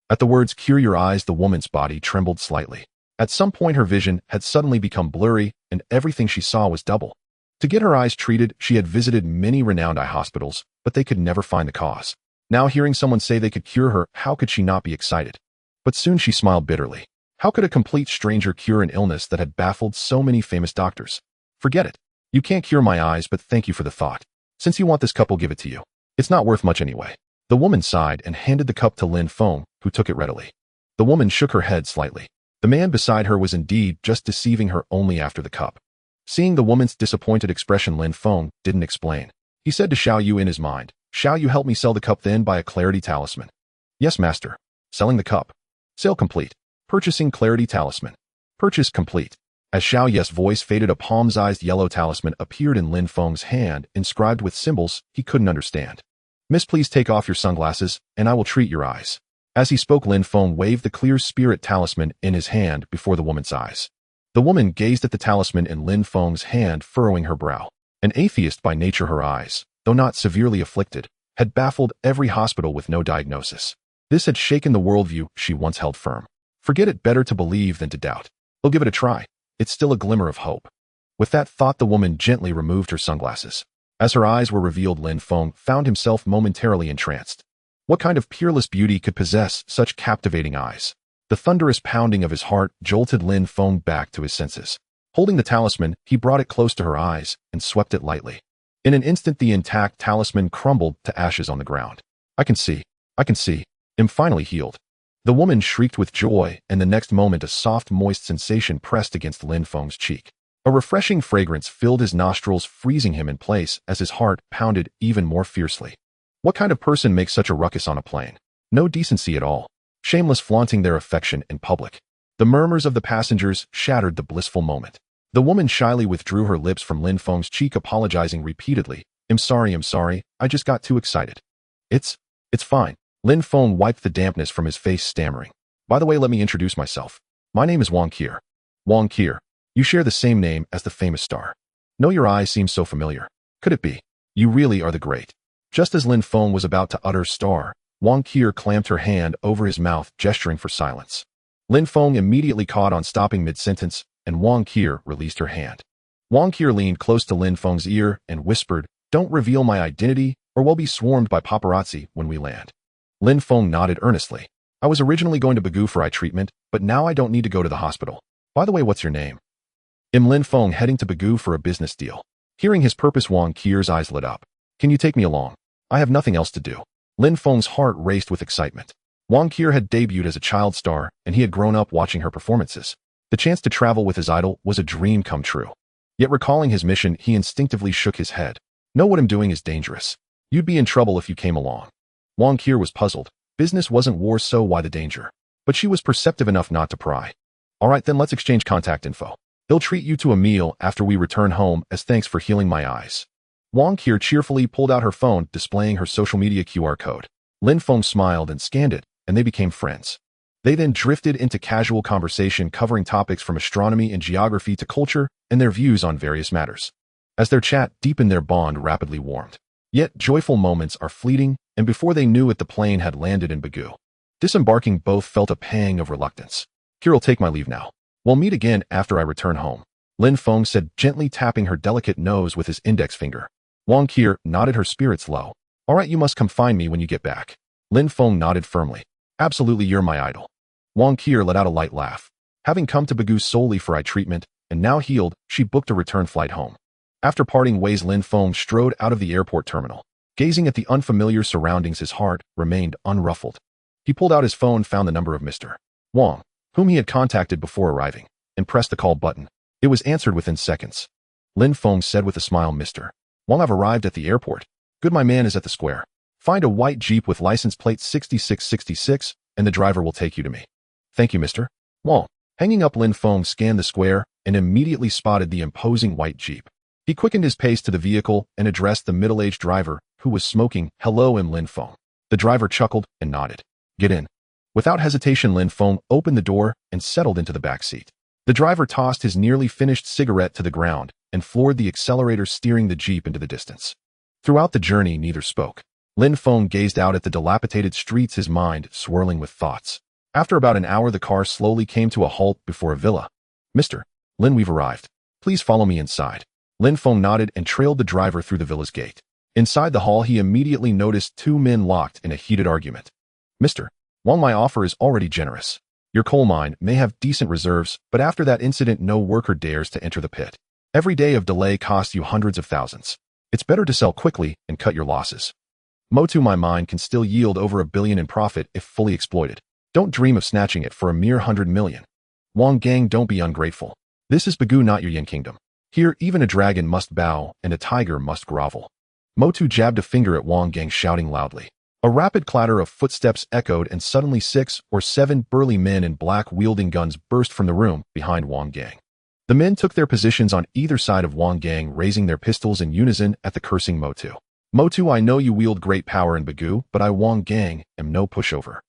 At the words cure your eyes, the woman's body trembled slightly. At some point her vision had suddenly become blurry, and everything she saw was double. To get her eyes treated, she had visited many renowned eye hospitals, but they could never find the cause. Now hearing someone say they could cure her, how could she not be excited? But soon she smiled bitterly. How could a complete stranger cure an illness that had baffled so many famous doctors? Forget it. You can't cure my eyes, but thank you for the thought. Since you want this cup, I'll give it to you. It's not worth much anyway. The woman sighed and handed the cup to Lin Feng, who took it readily. The woman shook her head slightly. The man beside her was indeed just deceiving her only after the cup. Seeing the woman's disappointed expression, Lin Feng didn't explain. He said to Xiao Yu in his mind, Xiao Yu, help me sell the cup, then buy a clarity talisman. Yes, master. Selling the cup. Sale complete. Purchasing clarity talisman. Purchase complete. As Xiao Ye's voice faded, a palm-sized yellow talisman appeared in Lin Feng's hand, inscribed with symbols he couldn't understand. Miss, please take off your sunglasses, and I will treat your eyes. As he spoke, Lin Feng waved the clear spirit talisman in his hand before the woman's eyes. The woman gazed at the talisman in Lin Feng's hand, furrowing her brow. An atheist by nature, her eyes, though not severely afflicted, had baffled every hospital with no diagnosis. This had shaken the worldview she once held firm. Forget it, better to believe than to doubt. We'll give it a try. It's still a glimmer of hope. With that thought, the woman gently removed her sunglasses. As her eyes were revealed, Lin Feng found himself momentarily entranced. What kind of peerless beauty could possess such captivating eyes? The thunderous pounding of his heart jolted Lin Feng back to his senses. Holding the talisman, he brought it close to her eyes and swept it lightly. In an instant, the intact talisman crumbled to ashes on the ground. I can see. I'm finally healed. The woman shrieked with joy, and the next moment a soft, moist sensation pressed against Lin Feng's cheek. A refreshing fragrance filled his nostrils, freezing him in place as his heart pounded even more fiercely. What kind of person makes such a ruckus on a plane? No decency at all. Shameless flaunting their affection in public. The murmurs of the passengers shattered the blissful moment. The woman shyly withdrew her lips from Lin Feng's cheek, apologizing repeatedly. I'm sorry, I just got too excited. It's fine. Lin Feng wiped the dampness from his face, stammering. By the way, let me introduce myself. My name is Wang Qier. Wang Qier. You share the same name as the famous star. No, your eyes seem so familiar. Could it be? You really are the great. Just as Lin Feng was about to utter star, Wang Qier clamped her hand over his mouth, gesturing for silence. Lin Feng immediately caught on, stopping mid-sentence, and Wang Qier released her hand. Wang Qier leaned close to Lin Feng's ear and whispered, "Don't reveal my identity, or we'll be swarmed by paparazzi when we land." Lin Feng nodded earnestly. I was originally going to Bagoo for eye treatment, but now I don't need to go to the hospital. By the way, what's your name? I'm Lin Feng, heading to Bagoo for a business deal. Hearing his purpose, Wang Qier's eyes lit up. Can you take me along? I have nothing else to do. Lin Feng's heart raced with excitement. Wang Qier had debuted as a child star, and he had grown up watching her performances. The chance to travel with his idol was a dream come true. Yet recalling his mission, he instinctively shook his head. Know what I'm doing is dangerous. You'd be in trouble if you came along. Wang Qier was puzzled. Business wasn't war, so why the danger? But she was perceptive enough not to pry. All right, then let's exchange contact info. They'll treat you to a meal after we return home as thanks for healing my eyes. Wang Qier cheerfully pulled out her phone, displaying her social media QR code. Lin Feng smiled and scanned it, and they became friends. They then drifted into casual conversation covering topics from astronomy and geography to culture and their views on various matters. As their chat deepened, their bond rapidly warmed. Yet joyful moments are fleeting, and before they knew it, the plane had landed in Bagoo. Disembarking, both felt a pang of reluctance. Kira'll take my leave now. We'll meet again after I return home, Lin Feng said, gently tapping her delicate nose with his index finger. Wang Qier nodded, her spirits low. All right, you must come find me when you get back. Lin Feng nodded firmly. Absolutely, you're my idol. Wang Qier let out a light laugh. Having come to Bagoo solely for eye treatment, and now healed, she booked a return flight home. After parting ways, Lin Feng strode out of the airport terminal. Gazing at the unfamiliar surroundings, his heart remained unruffled. He pulled out his phone, found the number of Mr. Wang, whom he had contacted before arriving, and pressed the call button. It was answered within seconds. Lin Feng said with a smile, Mr. Wang, I've arrived at the airport. Good, my man is at the square. Find a white Jeep with license plate 6666, and the driver will take you to me. Thank you, Mr. Wang. Hanging up, Lin Feng scanned the square and immediately spotted the imposing white Jeep. He quickened his pace to the vehicle and addressed the middle-aged driver, who was smoking. Hello, I'm Lin Feng. The driver chuckled and nodded. Get in. Without hesitation, Lin Feng opened the door and settled into the back seat. The driver tossed his nearly finished cigarette to the ground and floored the accelerator, steering the Jeep into the distance. Throughout the journey, neither spoke. Lin Feng gazed out at the dilapidated streets, his mind swirling with thoughts. After about an hour, the car slowly came to a halt before a villa. Mr. Lin, we've arrived. Please follow me inside. Lin Feng nodded and trailed the driver through the villa's gate. Inside the hall, he immediately noticed two men locked in a heated argument. Mr. Wang, my offer is already generous. Your coal mine may have decent reserves, but after that incident, no worker dares to enter the pit. Every day of delay costs you hundreds of thousands. It's better to sell quickly and cut your losses. Motu, my mine can still yield over $1 billion in profit if fully exploited. Don't dream of snatching it for a mere 100 million. Wang gang, don't be ungrateful. This is Bagoo, not your Yin kingdom. Here, even a dragon must bow and a tiger must grovel. Motu jabbed a finger at Wang gang, shouting loudly. A rapid clatter of footsteps echoed, and suddenly 6 or 7 burly men in black wielding guns burst from the room behind Wang gang. The men took their positions on either side of Wang Gang, raising their pistols in unison at the cursing Motu. Motu, I know you wield great power in Bagu, but I Wang Gang am no pushover.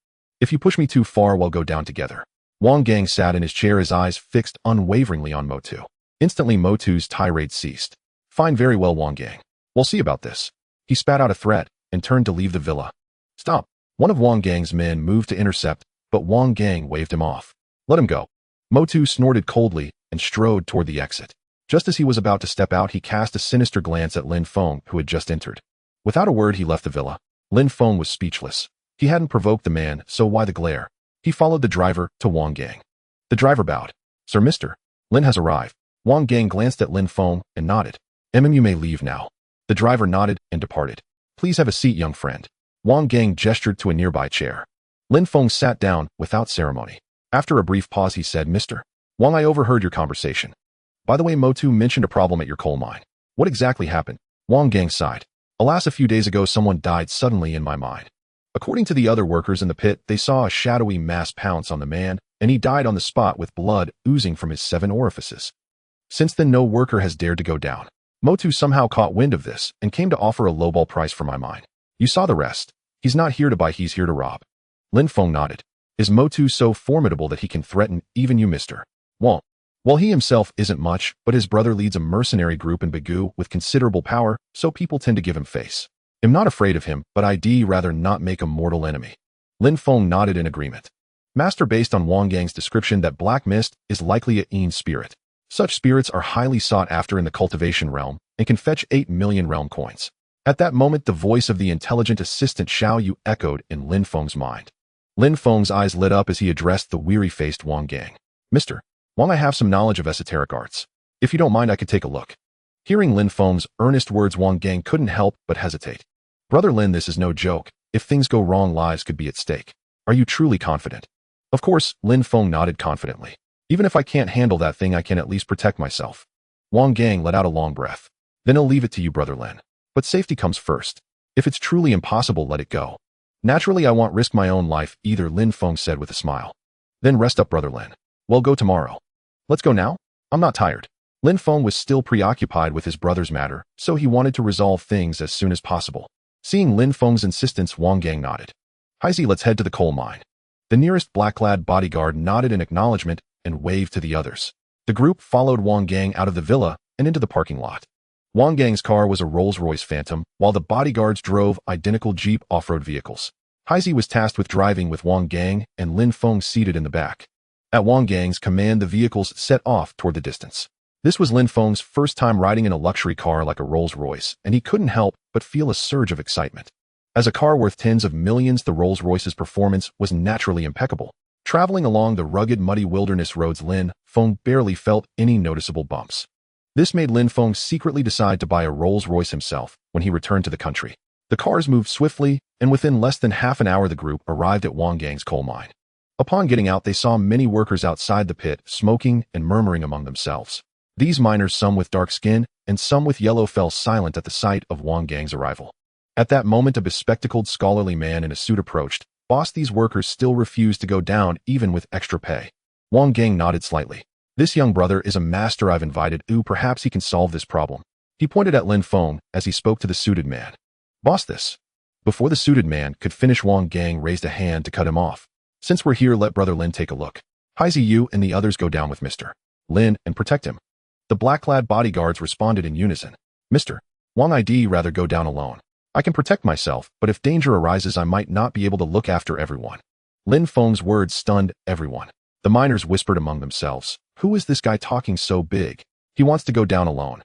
If you push me too far, we'll go down together. Wang Gang sat in his chair, his eyes fixed unwaveringly on Motu. Instantly, Motu's tirade ceased. Fine, very well, Wang Gang. We'll see about this. He spat out a threat and turned to leave the villa. Stop. One of Wang Gang's men moved to intercept, but Wang Gang waved him off. Let him go. Motu snorted coldly and strode toward the exit. Just as he was about to step out, he cast a sinister glance at Lin Feng, who had just entered. Without a word, he left the villa. Lin Feng was speechless. He hadn't provoked the man, so why the glare? He followed the driver to Wang Gang. The driver bowed. Sir, Mr. Lin has arrived. Wang Gang glanced at Lin Feng and nodded. You may leave now. The driver nodded and departed. Please have a seat, young friend. Wang Gang gestured to a nearby chair. Lin Feng sat down without ceremony. After a brief pause, he said, Mr. Wang, I overheard your conversation. By the way, Motu mentioned a problem at your coal mine. What exactly happened? Wang Gang sighed. Alas, a few days ago, someone died suddenly in my mine. According to the other workers in the pit, they saw a shadowy mass pounce on the man, and he died on the spot with blood oozing from his 7 orifices. Since then, no worker has dared to go down. Motu somehow caught wind of this and came to offer a lowball price for my mine. You saw the rest. He's not here to buy, he's here to rob. Lin Feng nodded. Is Motu so formidable that he can threaten even you, Mr. Wang? Well, he himself isn't much, but his brother leads a mercenary group in Bagu with considerable power, so people tend to give him face. I'm not afraid of him, but I'd rather not make a mortal enemy. Lin Feng nodded in agreement. Master, based on Wang Gang's description that Black Mist is likely a Yin spirit. Such spirits are highly sought after in the cultivation realm and can fetch 8 million realm coins. At that moment, the voice of the intelligent assistant Xiao Yu echoed in Lin Feng's mind. Lin Feng's eyes lit up as he addressed the weary-faced Wang Gang. Mr. Wang, I have some knowledge of esoteric arts. If you don't mind, I could take a look. Hearing Lin Feng's earnest words, Wang Gang couldn't help but hesitate. Brother Lin, this is no joke. If things go wrong, lives could be at stake. Are you truly confident? Of course, Lin Feng nodded confidently. Even if I can't handle that thing, I can at least protect myself. Wang Gang let out a long breath. Then I'll leave it to you, Brother Lin. But safety comes first. If it's truly impossible, let it go. Naturally, I won't risk my own life either, Lin Feng said with a smile. Then rest up, Brother Lin. We'll go tomorrow. Let's go now? I'm not tired. Lin Feng was still preoccupied with his brother's matter, so he wanted to resolve things as soon as possible. Seeing Lin Feng's insistence, Wang Gang nodded. Haizi, let's head to the coal mine. The nearest black-clad bodyguard nodded in acknowledgement and waved to the others. The group followed Wang Gang out of the villa and into the parking lot. Wang Gang's car was a Rolls-Royce Phantom, while the bodyguards drove identical Jeep off-road vehicles. Haizi was tasked with driving with Wang Gang and Lin Feng seated in the back. At Wang Gang's command, the vehicles set off toward the distance. This was Lin Feng's first time riding in a luxury car like a Rolls-Royce, and he couldn't help but feel a surge of excitement. As a car worth tens of millions, the Rolls-Royce's performance was naturally impeccable. Traveling along the rugged, muddy wilderness roads, Lin Feng barely felt any noticeable bumps. This made Lin Feng secretly decide to buy a Rolls-Royce himself when he returned to the country. The cars moved swiftly, and within less than half an hour the group arrived at Wang Gang's coal mine. Upon getting out, they saw many workers outside the pit, smoking and murmuring among themselves. These miners, some with dark skin and some with yellow, fell silent at the sight of Wang Gang's arrival. At that moment, a bespectacled, scholarly man in a suit approached. Boss, these workers still refuse to go down, even with extra pay. Wang Gang nodded slightly. This young brother is a master I've invited. Perhaps he can solve this problem. He pointed at Lin Feng as he spoke to the suited man. Boss, this. Before the suited man could finish, Wang Gang raised a hand to cut him off. Since we're here, let Brother Lin take a look. Haizi, you and the others go down with Mr. Lin and protect him. The black-clad bodyguards responded in unison. Mr. Wang, I'd rather go down alone. I can protect myself, but if danger arises, I might not be able to look after everyone. Lin Feng's words stunned everyone. The miners whispered among themselves. Who is this guy talking so big? He wants to go down alone.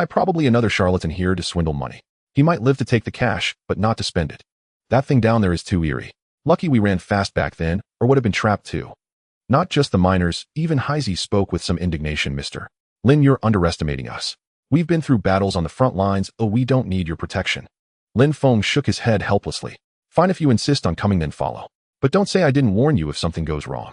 Probably another charlatan here to swindle money. He might live to take the cash, but not to spend it. That thing down there is too eerie. Lucky we ran fast back then, or would have been trapped too. Not just the miners, even Haizi spoke with some indignation. Mr. Lin, you're underestimating us. We've been through battles on the front lines. We don't need your protection. Lin Feng shook his head helplessly. Fine, if you insist on coming, then follow. But don't say I didn't warn you if something goes wrong.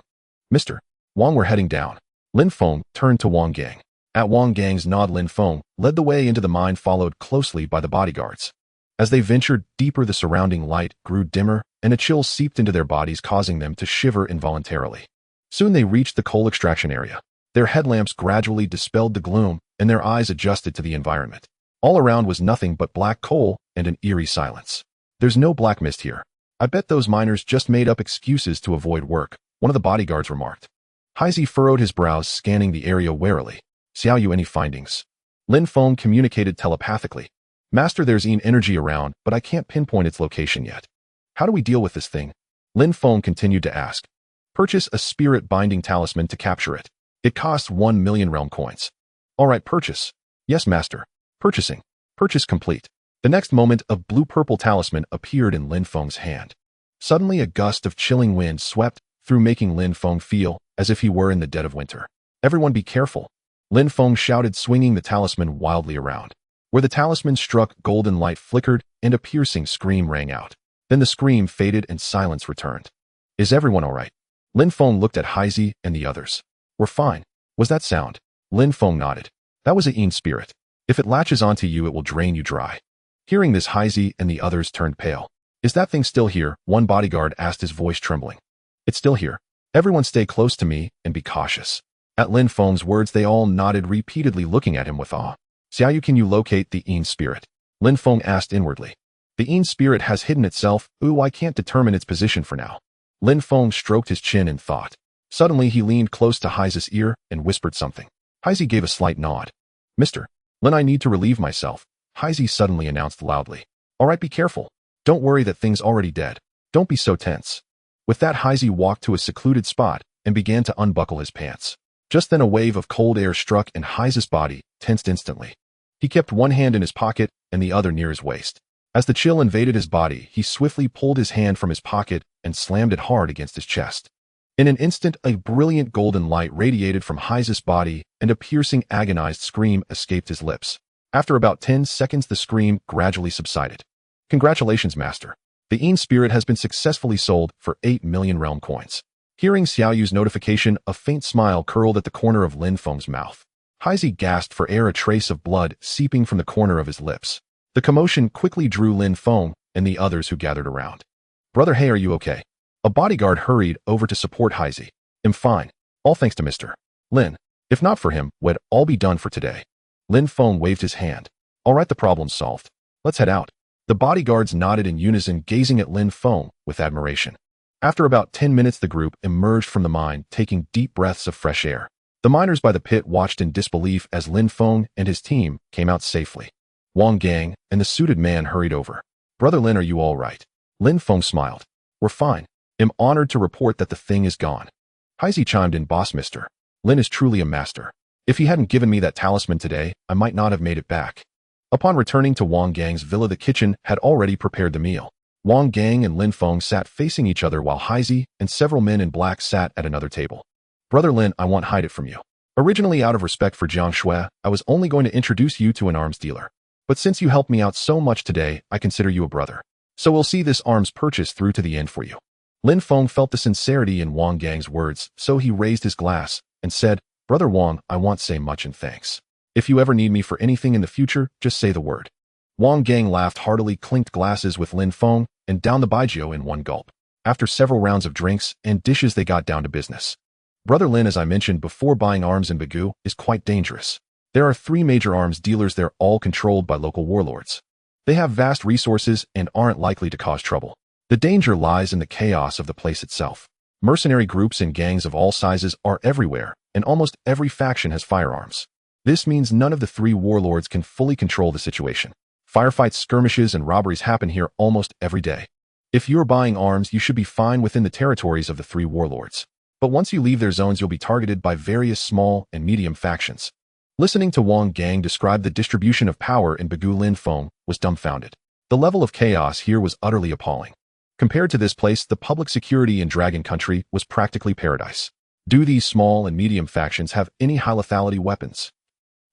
Mr. Wang, we're heading down. Lin Feng turned to Wang Gang. At Wang Gang's nod, Lin Feng led the way into the mine, followed closely by the bodyguards. As they ventured deeper, the surrounding light grew dimmer, and a chill seeped into their bodies, causing them to shiver involuntarily. Soon they reached the coal extraction area. Their headlamps gradually dispelled the gloom, and their eyes adjusted to the environment. All around was nothing but black coal and an eerie silence. There's no black mist here. I bet those miners just made up excuses to avoid work, one of the bodyguards remarked. Heisey furrowed his brows, scanning the area warily. Xiao Yu, any findings? Lin Feng communicated telepathically. Master, there's energy around, but I can't pinpoint its location yet. How do we deal with this thing? Lin Feng continued to ask. Purchase a spirit-binding talisman to capture it. It costs 1 million realm coins. All right, purchase. Yes, master. Purchasing. Purchase complete. The next moment, a blue-purple talisman appeared in Lin Feng's hand. Suddenly, a gust of chilling wind swept through, making Lin Feng feel as if he were in the dead of winter. Everyone be careful. Lin Feng shouted, swinging the talisman wildly around. Where the talisman struck, golden light flickered, and a piercing scream rang out. Then the scream faded and silence returned. Is everyone all right? Lin Feng looked at Heisey and the others. We're fine. Was that sound? Lin Feng nodded. That was a spirit. If it latches onto you, it will drain you dry. Hearing this, Heisey and the others turned pale. Is that thing still here? One bodyguard asked, his voice trembling. It's still here. Everyone stay close to me and be cautious. At Lin Feng's words, they all nodded, repeatedly looking at him with awe. Xiao Yu, can you locate the spirit? Lin Feng asked inwardly. The spirit has hidden itself. I can't determine its position for now. Lin Feng stroked his chin in thought. Suddenly, he leaned close to Heisey's ear and whispered something. Heisey gave a slight nod. Mr. Lin, I need to relieve myself, Heisey suddenly announced loudly. All right, be careful. Don't worry, that thing's already dead. Don't be so tense. With that, Heisey walked to a secluded spot and began to unbuckle his pants. Just then, a wave of cold air struck, and Heisey's body tensed instantly. He kept one hand in his pocket and the other near his waist. As the chill invaded his body, he swiftly pulled his hand from his pocket and slammed it hard against his chest. In an instant, a brilliant golden light radiated from Heisey's body, and a piercing, agonized scream escaped his lips. After about 10 seconds, the scream gradually subsided. Congratulations, master. The spirit has been successfully sold for 8 million realm coins. Hearing Xiao Yu's notification, a faint smile curled at the corner of Lin Feng's mouth. Heisey gasped for air, a trace of blood seeping from the corner of his lips. The commotion quickly drew Lin Feng and the others who gathered around. Brother, hey, are you okay? A bodyguard hurried over to support Heisey. I'm fine. All thanks to Mr. Lin. If not for him, we'd all be done for today. Lin Feng waved his hand. All right, the problem's solved. Let's head out. The bodyguards nodded in unison, gazing at Lin Feng with admiration. After about 10 minutes, the group emerged from the mine, taking deep breaths of fresh air. The miners by the pit watched in disbelief as Lin Feng and his team came out safely. Wang Gang and the suited man hurried over. Brother Lin, are you all right? Lin Feng smiled. We're fine. I'm honored to report that the thing is gone. Heisey chimed in, boss, Mr. Lin is truly a master. If he hadn't given me that talisman today, I might not have made it back. Upon returning to Wang Gang's villa, the kitchen had already prepared the meal. Wang Gang and Lin Feng sat facing each other while Heisey and several men in black sat at another table. Brother Lin, I won't hide it from you. Originally, out of respect for Jiang Shui, I was only going to introduce you to an arms dealer. But since you helped me out so much today, I consider you a brother. So we'll see this arms purchase through to the end for you. Lin Feng felt the sincerity in Wang Gang's words, so he raised his glass and said, Brother Wang, I won't say much in thanks. If you ever need me for anything in the future, just say the word. Wang Gang laughed heartily, clinked glasses with Lin Feng, and downed the baijiu in one gulp. After several rounds of drinks and dishes, they got down to business. Brother Lin, as I mentioned before, buying arms in Bagu is quite dangerous. There are 3 major arms dealers there, all controlled by local warlords. They have vast resources and aren't likely to cause trouble. The danger lies in the chaos of the place itself. Mercenary groups and gangs of all sizes are everywhere, and almost every faction has firearms. This means none of the 3 warlords can fully control the situation. Firefights, skirmishes, and robberies happen here almost every day. If you're buying arms, you should be fine within the territories of the 3 warlords. But once you leave their zones, you'll be targeted by various small and medium factions. Listening to Wang Gang describe the distribution of power in Bagu, Lin Feng was dumbfounded. The level of chaos here was utterly appalling. Compared to this place, the public security in Dragon Country was practically paradise. Do these small and medium factions have any high lethality weapons?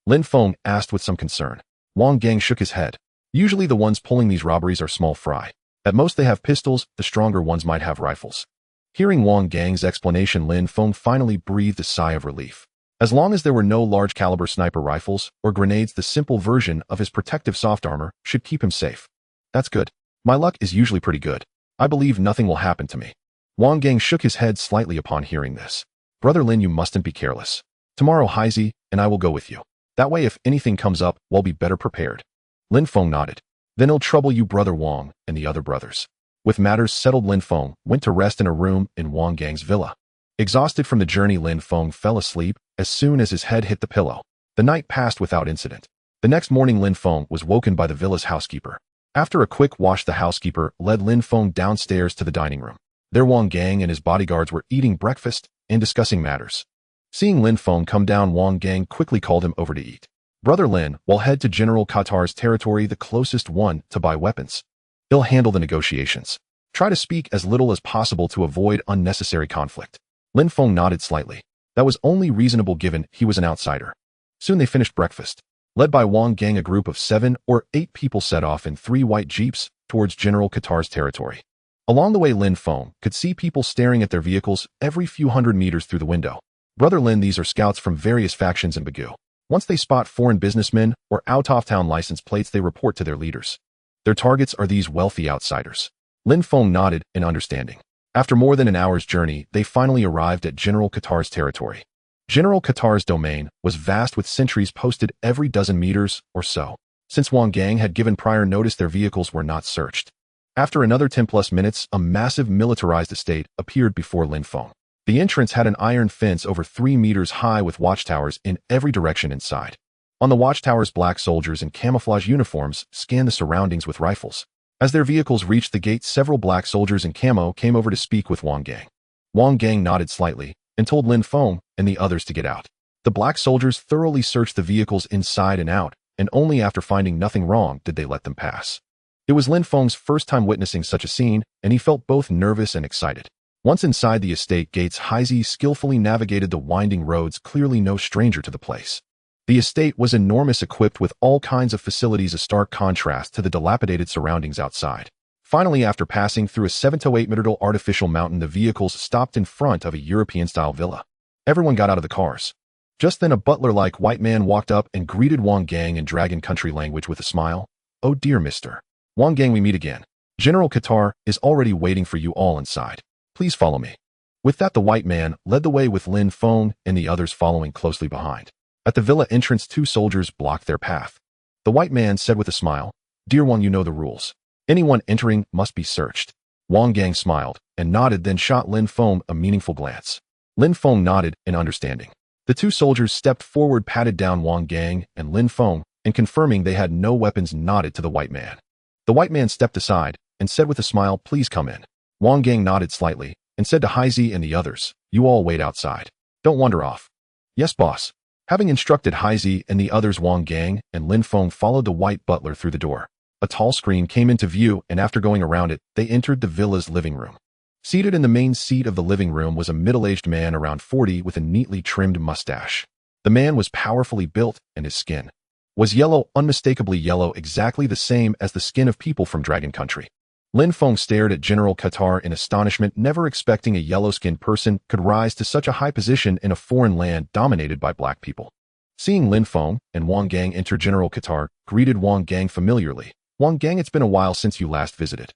Lin Feng asked with some concern. Wang Gang shook his head. Usually the ones pulling these robberies are small fry. At most they have pistols, the stronger ones might have rifles. Hearing Wang Gang's explanation, Lin Feng finally breathed a sigh of relief. As long as there were no large-caliber sniper rifles or grenades, the simple version of his protective soft armor should keep him safe. That's good. My luck is usually pretty good. I believe nothing will happen to me. Wang Gang shook his head slightly upon hearing this. Brother Lin, you mustn't be careless. Tomorrow Haizi and I will go with you. That way if anything comes up, we'll be better prepared. Lin Feng nodded. Then it'll trouble you Brother Wang and the other brothers. With matters settled, Lin Feng went to rest in a room in Wang Gang's villa. Exhausted from the journey, Lin Feng fell asleep as soon as his head hit the pillow. The night passed without incident. The next morning, Lin Feng was woken by the villa's housekeeper. After a quick wash, the housekeeper led Lin Feng downstairs to the dining room. There Wang Gang and his bodyguards were eating breakfast and discussing matters. Seeing Lin Feng come down, Wang Gang quickly called him over to eat. Brother Lin will head to General Qatar's territory, the closest one, to buy weapons. He'll handle the negotiations. Try to speak as little as possible to avoid unnecessary conflict. Lin Feng nodded slightly. That was only reasonable given he was an outsider. Soon they finished breakfast. Led by Wang Gang, a group of 7 or 8 people set off in 3 white jeeps towards General Qatar's territory. Along the way, Lin Feng could see people staring at their vehicles every few hundred meters through the window. Brother Lin, these are scouts from various factions in Bagu. Once they spot foreign businessmen or out-of-town license plates, they report to their leaders. Their targets are these wealthy outsiders. Lin Feng nodded in understanding. After more than an hour's journey, they finally arrived at General Qatar's territory. General Qatar's domain was vast with sentries posted every dozen meters or so. Since Wang Gang had given prior notice, their vehicles were not searched. After another 10+ minutes, a massive militarized estate appeared before Lin Feng. The entrance had an iron fence over 3 meters high with watchtowers in every direction inside. On the watchtowers, black soldiers in camouflage uniforms scanned the surroundings with rifles. As their vehicles reached the gate, several black soldiers in camo came over to speak with Wang Gang. Wang Gang nodded slightly and told Lin Feng and the others to get out. The black soldiers thoroughly searched the vehicles inside and out, and only after finding nothing wrong did they let them pass. It was Lin Feng's first time witnessing such a scene, and he felt both nervous and excited. Once inside the estate gates, Haizi skillfully navigated the winding roads, clearly no stranger to the place. The estate was enormous, equipped with all kinds of facilities, a stark contrast to the dilapidated surroundings outside. Finally, after passing through a 7 to 8 meter artificial mountain, the vehicles stopped in front of a European-style villa. Everyone got out of the cars. Just then, a butler-like white man walked up and greeted Wang Gang in Dragon Country language with a smile. "Oh dear Mr. Wang Gang, we meet again. General Qatar is already waiting for you all inside. Please follow me." With that, the white man led the way with Lin Feng and the others following closely behind. At the villa entrance, 2 soldiers blocked their path. The white man said with a smile, "Dear one, you know the rules. Anyone entering must be searched." Wang Gang smiled and nodded, then shot Lin Feng a meaningful glance. Lin Feng nodded in understanding. The 2 soldiers stepped forward, patted down Wang Gang and Lin Feng, and confirming they had no weapons, nodded to the white man. The white man stepped aside and said with a smile, "Please come in." Wang Gang nodded slightly and said to Haizi and the others, "You all wait outside. Don't wander off." "Yes, boss." Having instructed Haizi and the others, Wang Gang and Lin Feng followed the white butler through the door. A tall screen came into view, and after going around it, they entered the villa's living room. Seated in the main seat of the living room was a middle-aged man around 40 with a neatly trimmed mustache. The man was powerfully built, and his skin was yellow, unmistakably yellow, exactly the same as the skin of people from Dragon Country. Lin Feng stared at General Qatar in astonishment, never expecting a yellow-skinned person could rise to such a high position in a foreign land dominated by black people. Seeing Lin Feng and Wang Gang enter, General Qatar greeted Wang Gang familiarly. "Wang Gang, it's been a while since you last visited."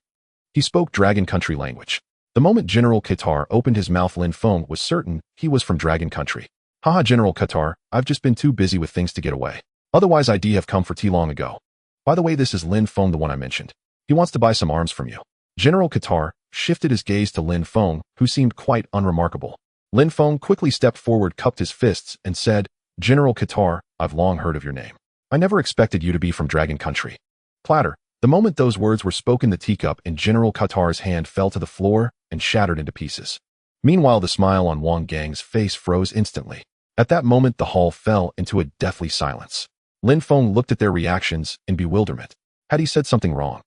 He spoke Dragon Country language. The moment General Qatar opened his mouth, Lin Feng was certain he was from Dragon Country. "Haha, General Qatar, I've just been too busy with things to get away. Otherwise, I'd have come for tea long ago. By the way, this is Lin Feng, the one I mentioned. He wants to buy some arms from you." General Qatar shifted his gaze to Lin Feng, who seemed quite unremarkable. Lin Feng quickly stepped forward, cupped his fists, and said, "General Qatar, I've long heard of your name. I never expected you to be from Dragon Country." Clatter. The moment those words were spoken, the teacup in General Qatar's hand fell to the floor and shattered into pieces. Meanwhile, the smile on Wang Gang's face froze instantly. At that moment, the hall fell into a deathly silence. Lin Feng looked at their reactions in bewilderment. Had he said something wrong?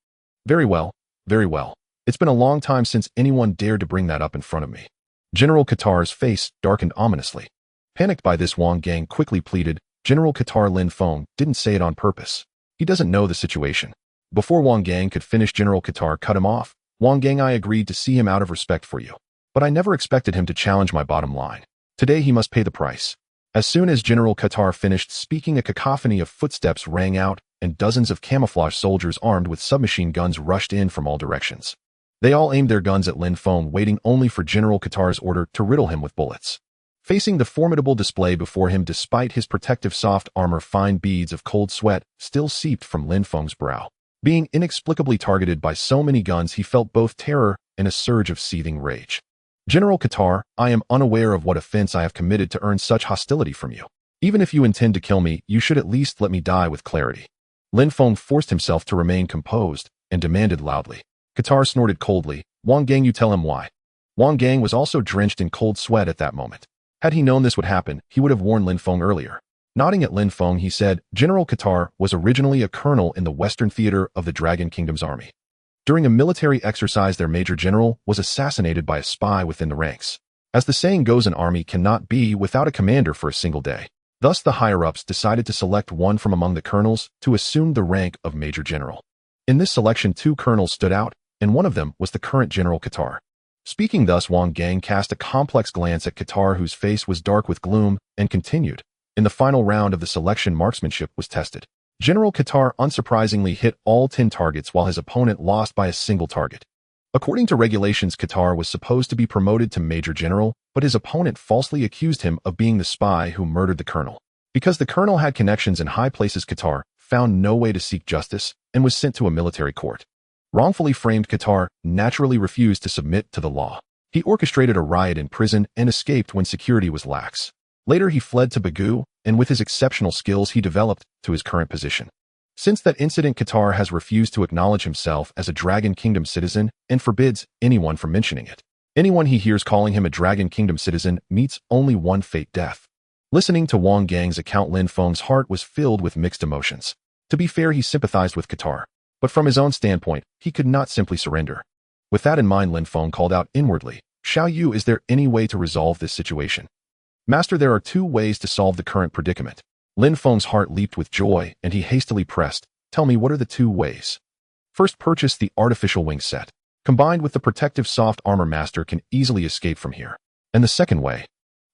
Very well, very well. It's been a long time since anyone dared to bring that up in front of me." General Qatar's face darkened ominously. Panicked by this, Wang Gang quickly pleaded, "General Qatar, Lin Feng didn't say it on purpose. He doesn't know the situation." Before Wang Gang could finish, General Qatar cut him off. "Wang Gang, I agreed to see him out of respect for you. But I never expected him to challenge my bottom line. Today he must pay the price." As soon as General Qatar finished speaking, a cacophony of footsteps rang out, and dozens of camouflage soldiers armed with submachine guns rushed in from all directions. They all aimed their guns at Lin Feng, waiting only for General Qatar's order to riddle him with bullets. Facing the formidable display before him despite his protective soft armor, fine beads of cold sweat still seeped from Lin Feng's brow. Being inexplicably targeted by so many guns, he felt both terror and a surge of seething rage. General Qatar, I am unaware of what offense I have committed to earn such hostility from you. Even if you intend to kill me, you should at least let me die with clarity. Lin Feng forced himself to remain composed and demanded loudly. Qatar snorted coldly. Wang Gang, you tell him why. Wang Gang was also drenched in cold sweat at that moment. Had he known this would happen, he would have warned Lin Feng earlier. Nodding at Lin Feng, he said, General Qatar was originally a colonel in the Western Theater of the Dragon Kingdom's army. During a military exercise, their major general was assassinated by a spy within the ranks. As the saying goes, an army cannot be without a commander for a single day. Thus, the higher-ups decided to select one from among the colonels to assume the rank of major general. In this selection, 2 colonels stood out, and one of them was the current General Qatar. Speaking thus, Wang Gang cast a complex glance at Qatar, whose face was dark with gloom, and continued. In the final round of the selection, marksmanship was tested. General Qatar unsurprisingly hit all 10 targets while his opponent lost by a single target. According to regulations, Qatar was supposed to be promoted to Major General, but his opponent falsely accused him of being the spy who murdered the colonel. Because the colonel had connections in high places, Qatar found no way to seek justice and was sent to a military court. Wrongfully framed, Qatar naturally refused to submit to the law. He orchestrated a riot in prison and escaped when security was lax. Later, he fled to Bagu, and with his exceptional skills, he developed to his current position. Since that incident, Qatar has refused to acknowledge himself as a Dragon Kingdom citizen and forbids anyone from mentioning it. Anyone he hears calling him a Dragon Kingdom citizen meets only one fate: death. Listening to Wang Gang's account, Lin Feng's heart was filled with mixed emotions. To be fair, he sympathized with Qatar, but from his own standpoint, he could not simply surrender. With that in mind, Lin Feng called out inwardly, Xiao Yu, is there any way to resolve this situation? Master, there are 2 ways to solve the current predicament. Lin Feng's heart leaped with joy, and he hastily pressed, tell me, what are the 2 ways? First, purchase the artificial wing set. Combined with the protective soft armor, Master can easily escape from here. And the second way?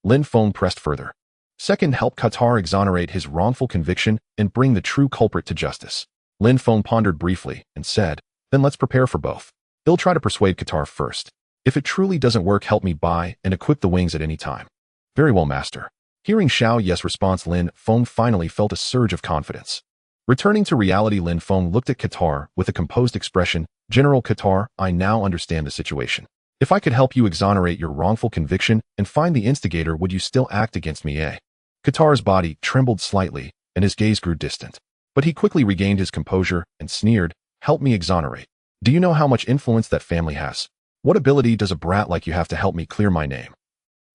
Lin Feng pressed further. Second, help Qatar exonerate his wrongful conviction and bring the true culprit to justice. Lin Feng pondered briefly and said, then let's prepare for both. He'll try to persuade Qatar first. If it truly doesn't work, help me buy and equip the wings at any time. Very well, Master. Hearing Xiao Yes' response, Lin Feng finally felt a surge of confidence. Returning to reality, Lin Feng looked at Qatar with a composed expression. General Qatar, I now understand the situation. If I could help you exonerate your wrongful conviction and find the instigator, would you still act against me, eh? Qatar's body trembled slightly, and his gaze grew distant. But he quickly regained his composure and sneered, help me exonerate. Do you know how much influence that family has? What ability does a brat like you have to help me clear my name?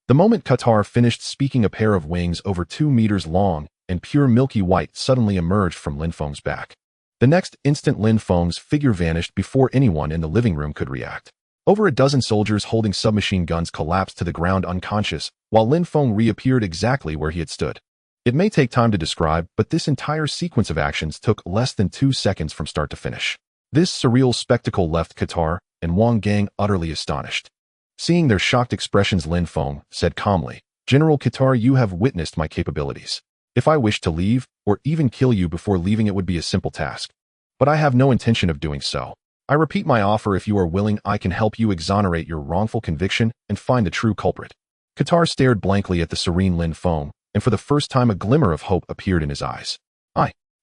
The moment Qatar finished speaking, a pair of wings over 2 meters long and pure milky white suddenly emerged from Lin Feng's back. The next instant, Lin Feng's figure vanished before anyone in the living room could react. Over a dozen soldiers holding submachine guns collapsed to the ground unconscious, while Lin Feng reappeared exactly where he had stood. It may take time to describe, but this entire sequence of actions took less than 2 seconds from start to finish. This surreal spectacle left Qatar and Wang Gang utterly astonished. Seeing their shocked expressions, Lin Feng said calmly, General Qatar, you have witnessed my capabilities. If I wished to leave, or even kill you before leaving, it would be a simple task. But I have no intention of doing so. I repeat my offer. If you are willing, I can help you exonerate your wrongful conviction and find the true culprit. Qatar stared blankly at the serene Lin Feng, and for the first time a glimmer of hope appeared in his eyes.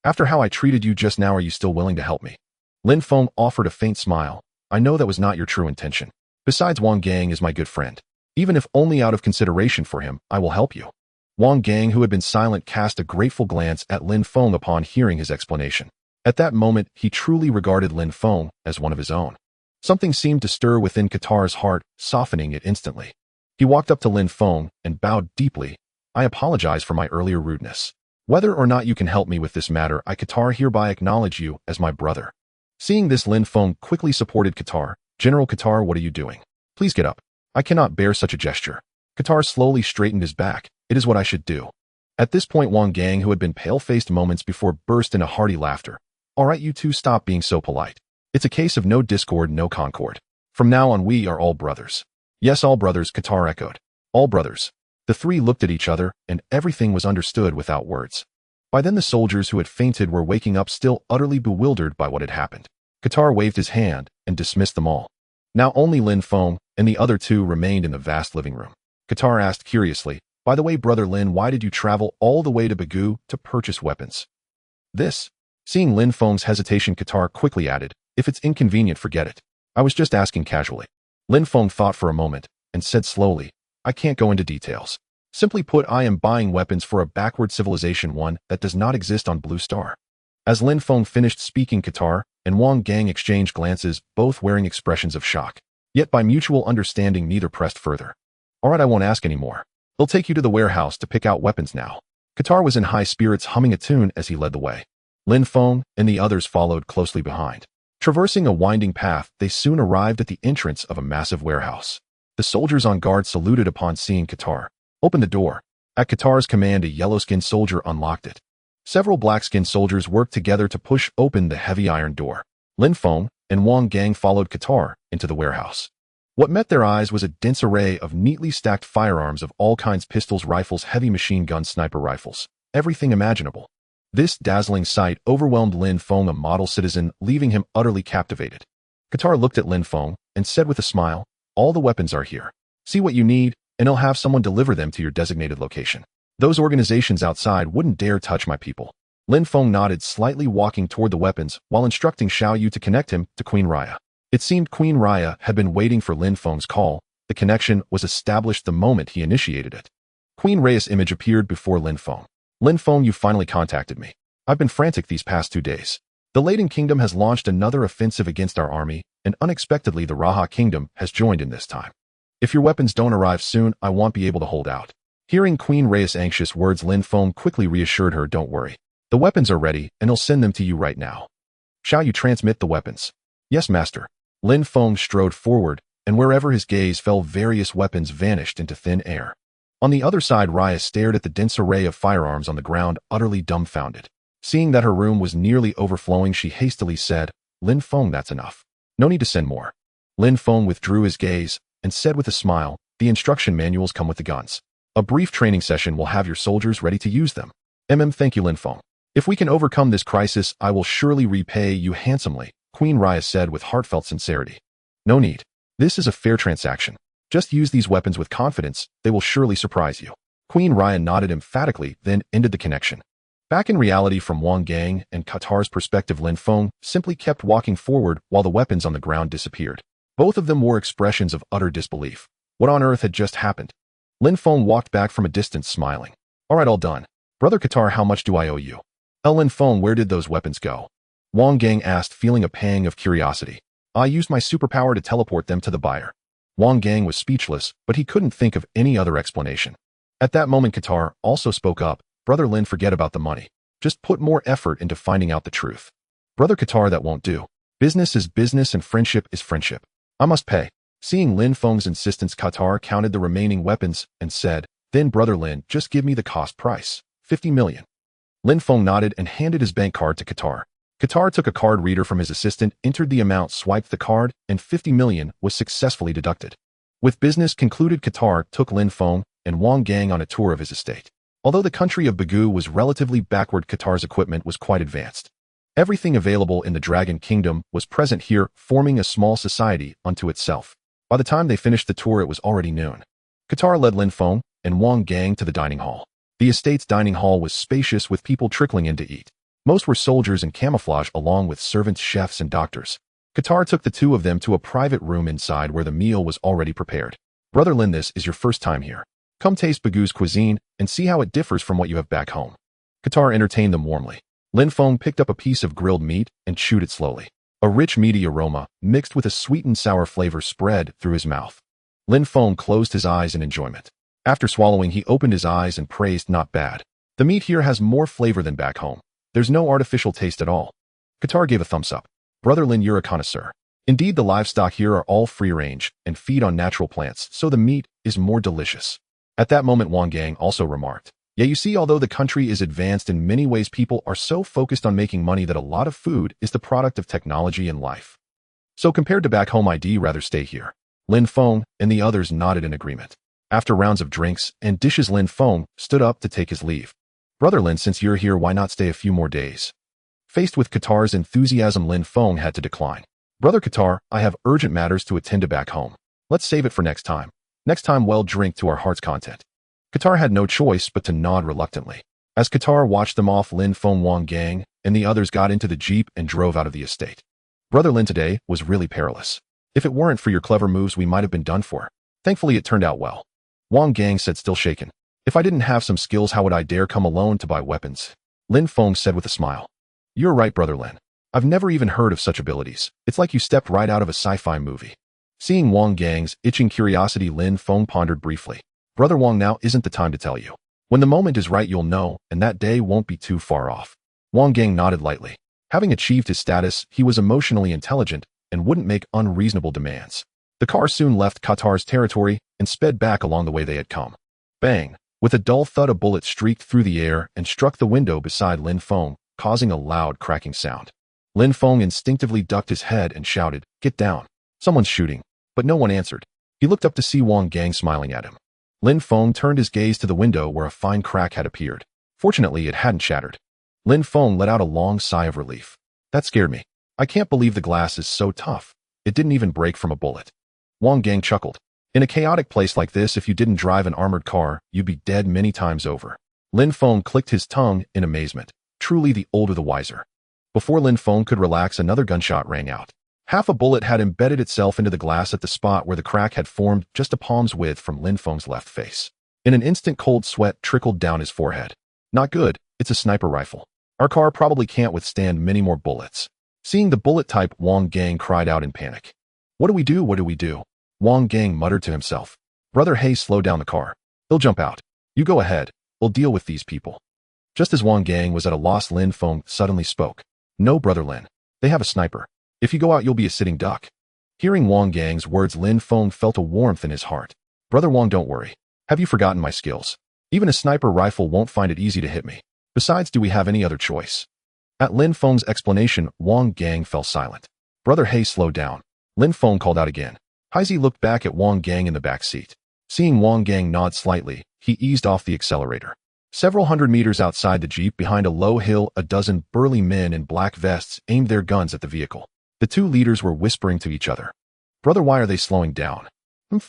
After how I treated you just now, are you still willing to help me? Lin Feng offered a faint smile. I know that was not your true intention. Besides, Wang Gang is my good friend. Even if only out of consideration for him, I will help you. Wang Gang, who had been silent, cast a grateful glance at Lin Feng upon hearing his explanation. At that moment, he truly regarded Lin Feng as one of his own. Something seemed to stir within Qatar's heart, softening it instantly. He walked up to Lin Feng and bowed deeply. I apologize for my earlier rudeness. Whether or not you can help me with this matter, I, Qatar, hereby acknowledge you as my brother. Seeing this, Lin Feng quickly supported Qatar. General Qatar, what are you doing? Please get up. I cannot bear such a gesture. Qatar slowly straightened his back. It is what I should do. At this point, Wang Gang, who had been pale-faced moments before, burst into hearty laughter. All right, you two, stop being so polite. It's a case of no discord, no concord. From now on, we are all brothers. Yes, all brothers, Qatar echoed. All brothers. The 3 looked at each other, and everything was understood without words. By then, the soldiers who had fainted were waking up, still utterly bewildered by what had happened. Qatar waved his hand and dismissed them all. Now only Lin Feng and the other 2 remained in the vast living room. Qatar asked curiously, By the way, Brother Lin, why did you travel all the way to Bagu to purchase weapons? This. Seeing Lin Feng's hesitation, Qatar quickly added, if it's inconvenient, forget it. I was just asking casually. Lin Feng thought for a moment and said slowly, I can't go into details. Simply put, I am buying weapons for a backward civilization, one that does not exist on Blue Star. As Lin Feng finished speaking, Qatar and Wang Gang exchanged glances, both wearing expressions of shock. Yet by mutual understanding, neither pressed further. All right, I won't ask anymore. They'll take you to the warehouse to pick out weapons now. Qatar was in high spirits, humming a tune as he led the way. Lin Feng and the others followed closely behind. Traversing a winding path, they soon arrived at the entrance of a massive warehouse. The soldiers on guard saluted upon seeing Qatar. Open the door. At Qatar's command, a yellow-skinned soldier unlocked it. Several black-skinned soldiers worked together to push open the heavy iron door. Lin Feng and Wang Gang followed Qatar into the warehouse. What met their eyes was a dense array of neatly stacked firearms of all kinds: pistols, rifles, heavy machine guns, sniper rifles, everything imaginable. This dazzling sight overwhelmed Lin Feng, a model citizen, leaving him utterly captivated. Qatar looked at Lin Feng and said with a smile, all the weapons are here. See what you need, and I'll have someone deliver them to your designated location. Those organizations outside wouldn't dare touch my people. Lin Feng nodded slightly, walking toward the weapons while instructing Xiao Yu to connect him to Queen Raya. It seemed Queen Raya had been waiting for Lin Feng's call. The connection was established the moment he initiated it. Queen Raya's image appeared before Lin Feng. Lin Feng, you finally contacted me. I've been frantic these past 2 days. The Laden Kingdom has launched another offensive against our army, and unexpectedly the Raha Kingdom has joined in this time. If your weapons don't arrive soon, I won't be able to hold out. Hearing Queen Raya's anxious words, Lin Feng quickly reassured her, don't worry. The weapons are ready, and I'll send them to you right now. Shall you transmit the weapons? Yes, master. Lin Feng strode forward, and wherever his gaze fell, various weapons vanished into thin air. On the other side, Raya stared at the dense array of firearms on the ground, utterly dumbfounded. Seeing that her room was nearly overflowing, she hastily said, Lin Feng, that's enough. No need to send more. Lin Feng withdrew his gaze and said with a smile, the instruction manuals come with the guns. A brief training session will have your soldiers ready to use them. Thank you, Lin Feng. If we can overcome this crisis, I will surely repay you handsomely, Queen Raya said with heartfelt sincerity. No need. This is a fair transaction. Just use these weapons with confidence, they will surely surprise you. Queen Raya nodded emphatically, then ended the connection. Back in reality, from Wang Gang and Qatar's perspective, Lin Feng simply kept walking forward while the weapons on the ground disappeared. Both of them wore expressions of utter disbelief. What on earth had just happened? Lin Feng walked back from a distance, smiling. All right, all done. Brother Qatar, how much do I owe you? Lin Feng, where did those weapons go? Wang Gang asked, feeling a pang of curiosity. I used my superpower to teleport them to the buyer. Wang Gang was speechless, but he couldn't think of any other explanation. At that moment, Qatar also spoke up. Brother Lin, forget about the money. Just put more effort into finding out the truth. Brother Qatar, that won't do. Business is business and friendship is friendship. I must pay. Seeing Lin Feng's insistence, Qatar counted the remaining weapons and said, then Brother Lin, just give me the cost price. 50 million. Lin Feng nodded and handed his bank card to Qatar. Qatar took a card reader from his assistant, entered the amount, swiped the card, and 50 million was successfully deducted. With business concluded, Qatar took Lin Feng and Wang Gang on a tour of his estate. Although the country of Bagu was relatively backward, Qatar's equipment was quite advanced. Everything available in the Dragon Kingdom was present here, forming a small society unto itself. By the time they finished the tour, it was already noon. Qatar led Lin Feng and Wang Gang to the dining hall. The estate's dining hall was spacious, with people trickling in to eat. Most were soldiers in camouflage, along with servants, chefs, and doctors. Qatar took the two of them to a private room inside where the meal was already prepared. Brother Lin, this is your first time here. Come taste Bagu's cuisine and see how it differs from what you have back home. Qatar entertained them warmly. Lin Feng picked up a piece of grilled meat and chewed it slowly. A rich, meaty aroma, mixed with a sweet and sour flavor, spread through his mouth. Lin Feng closed his eyes in enjoyment. After swallowing, he opened his eyes and praised, not bad. The meat here has more flavor than back home. There's no artificial taste at all. Qatar gave a thumbs up. Brother Lin, you're a connoisseur. Indeed, the livestock here are all free range and feed on natural plants, so the meat is more delicious. At that moment, Wang Gang also remarked, yeah, you see, although the country is advanced in many ways, people are so focused on making money that a lot of food is the product of technology and life. So compared to back home, I'd rather stay here. Lin Feng and the others nodded in agreement. After rounds of drinks and dishes, Lin Feng stood up to take his leave. Brother Lin, since you're here, why not stay a few more days? Faced with Qatar's enthusiasm, Lin Feng had to decline. Brother Qatar, I have urgent matters to attend to back home. Let's save it for next time. Next time, well, drink to our heart's content. Qatar had no choice but to nod reluctantly. As Qatar watched them off, Lin Feng, Wang Gang, and the others got into the jeep and drove out of the estate. Brother Lin, today was really perilous. If it weren't for your clever moves, we might have been done for. Thankfully, it turned out well. Wang Gang said, still shaken. If I didn't have some skills, how would I dare come alone to buy weapons? Lin Feng said with a smile. You're right, Brother Lin. I've never even heard of such abilities. It's like you stepped right out of a sci-fi movie. Seeing Wang Gang's itching curiosity, Lin Feng pondered briefly. Brother Wang, now isn't the time to tell you. When the moment is right, you'll know, and that day won't be too far off. Wang Gang nodded lightly. Having achieved his status, he was emotionally intelligent and wouldn't make unreasonable demands. The car soon left Qatar's territory and sped back along the way they had come. Bang! With a dull thud, a bullet streaked through the air and struck the window beside Lin Feng, causing a loud cracking sound. Lin Feng instinctively ducked his head and shouted, "Get down! Someone's shooting!" But no one answered. He looked up to see Wang Gang smiling at him. Lin Feng turned his gaze to the window where a fine crack had appeared. Fortunately, it hadn't shattered. Lin Feng let out a long sigh of relief. That scared me. I can't believe the glass is so tough. It didn't even break from a bullet. Wang Gang chuckled. In a chaotic place like this, if you didn't drive an armored car, you'd be dead many times over. Lin Feng clicked his tongue in amazement. Truly, the older the wiser. Before Lin Feng could relax, another gunshot rang out. Half a bullet had embedded itself into the glass at the spot where the crack had formed, just a palm's width from Lin Feng's left face. In an instant, cold sweat trickled down his forehead. Not good. It's a sniper rifle. Our car probably can't withstand many more bullets. Seeing the bullet type, Wang Gang cried out in panic. What do we do? What do we do? Wang Gang muttered to himself. Brother, hey, slow down the car. They'll jump out. You go ahead. We'll deal with these people. Just as Wang Gang was at a loss, Lin Feng suddenly spoke. No, Brother Lin. They have a sniper. If you go out, you'll be a sitting duck. Hearing Wang Gang's words, Lin Feng felt a warmth in his heart. Brother Wang, don't worry. Have you forgotten my skills? Even a sniper rifle won't find it easy to hit me. Besides, do we have any other choice? At Lin Feng's explanation, Wang Gang fell silent. Brother, hey, slow down. Lin Feng called out again. Heisey looked back at Wang Gang in the back seat. Seeing Wang Gang nod slightly, he eased off the accelerator. Several hundred meters outside the jeep, behind a low hill, a dozen burly men in black vests aimed their guns at the vehicle. The two leaders were whispering to each other. Brother, why are they slowing down?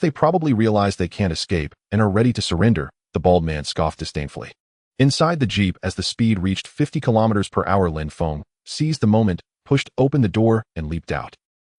They probably realize they can't escape and are ready to surrender, the bald man scoffed disdainfully. Inside the jeep, as the speed reached 50 kilometers per hour, Lin Feng seized the moment, pushed open the door, and leaped out.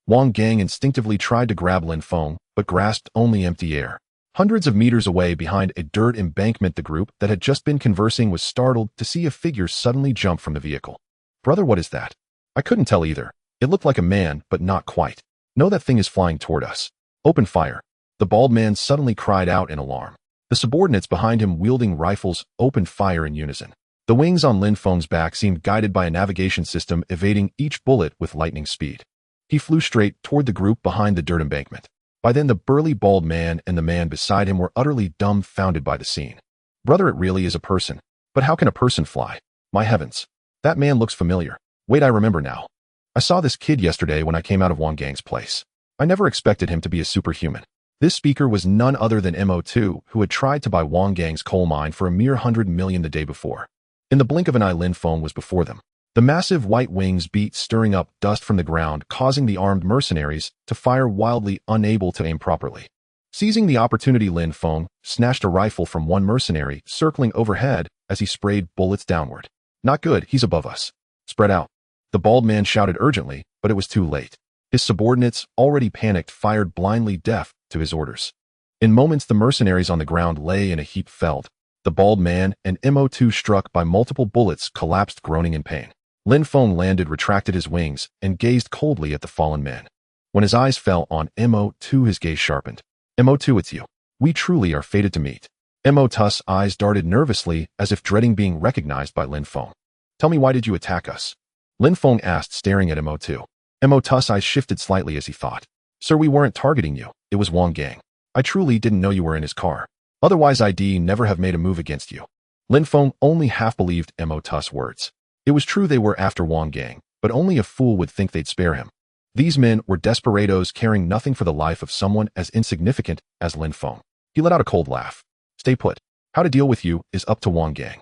Wang Gang instinctively tried to grab Lin Feng, but grasped only empty air. Hundreds of meters away, behind a dirt embankment, the group that had just been conversing was startled to see a figure suddenly jump from the vehicle. Brother, what is that? I couldn't tell either. It looked like a man, but not quite. No, that thing is flying toward us. Open fire. The bald man suddenly cried out in alarm. The subordinates behind him, wielding rifles, opened fire in unison. The wings on Lin Feng's back seemed guided by a navigation system, evading each bullet with lightning speed. He flew straight toward the group behind the dirt embankment. By then, the burly bald man and the man beside him were utterly dumbfounded by the scene. Brother, it really is a person. But how can a person fly? My heavens. That man looks familiar. Wait, I remember now. I saw this kid yesterday when I came out of Wang Gang's place. I never expected him to be a superhuman. This speaker was none other than Mo2, who had tried to buy Wang Gang's coal mine for a mere 100 million the day before. In the blink of an eye, Lin Feng was before them. The massive white wings beat, stirring up dust from the ground, causing the armed mercenaries to fire wildly, unable to aim properly. Seizing the opportunity, Lin Feng snatched a rifle from one mercenary, circling overhead as he sprayed bullets downward. Not good, he's above us. Spread out. The bald man shouted urgently, but it was too late. His subordinates, already panicked, fired blindly, deaf to his orders. In moments, the mercenaries on the ground lay in a heap, felled. The bald man and Mo2, struck by multiple bullets, collapsed groaning in pain. Lin Feng landed, retracted his wings, and gazed coldly at the fallen men. When his eyes fell on Mo2, his gaze sharpened. Mo2, it's you. We truly are fated to meet. Mo2's eyes darted nervously, as if dreading being recognized by Lin Feng. Tell me, why did you attack us? Lin Feng asked, staring at Mo2. Mo2's eyes shifted slightly as he thought. Sir, we weren't targeting you. It was Wang Gang. I truly didn't know you were in his car. Otherwise, I'd never have made a move against you. Lin Feng only half believed Mo2's words. It was true they were after Wang Gang, but only a fool would think they'd spare him. These men were desperados, caring nothing for the life of someone as insignificant as Lin Feng. He let out a cold laugh. Stay put. How to deal with you is up to Wang Gang.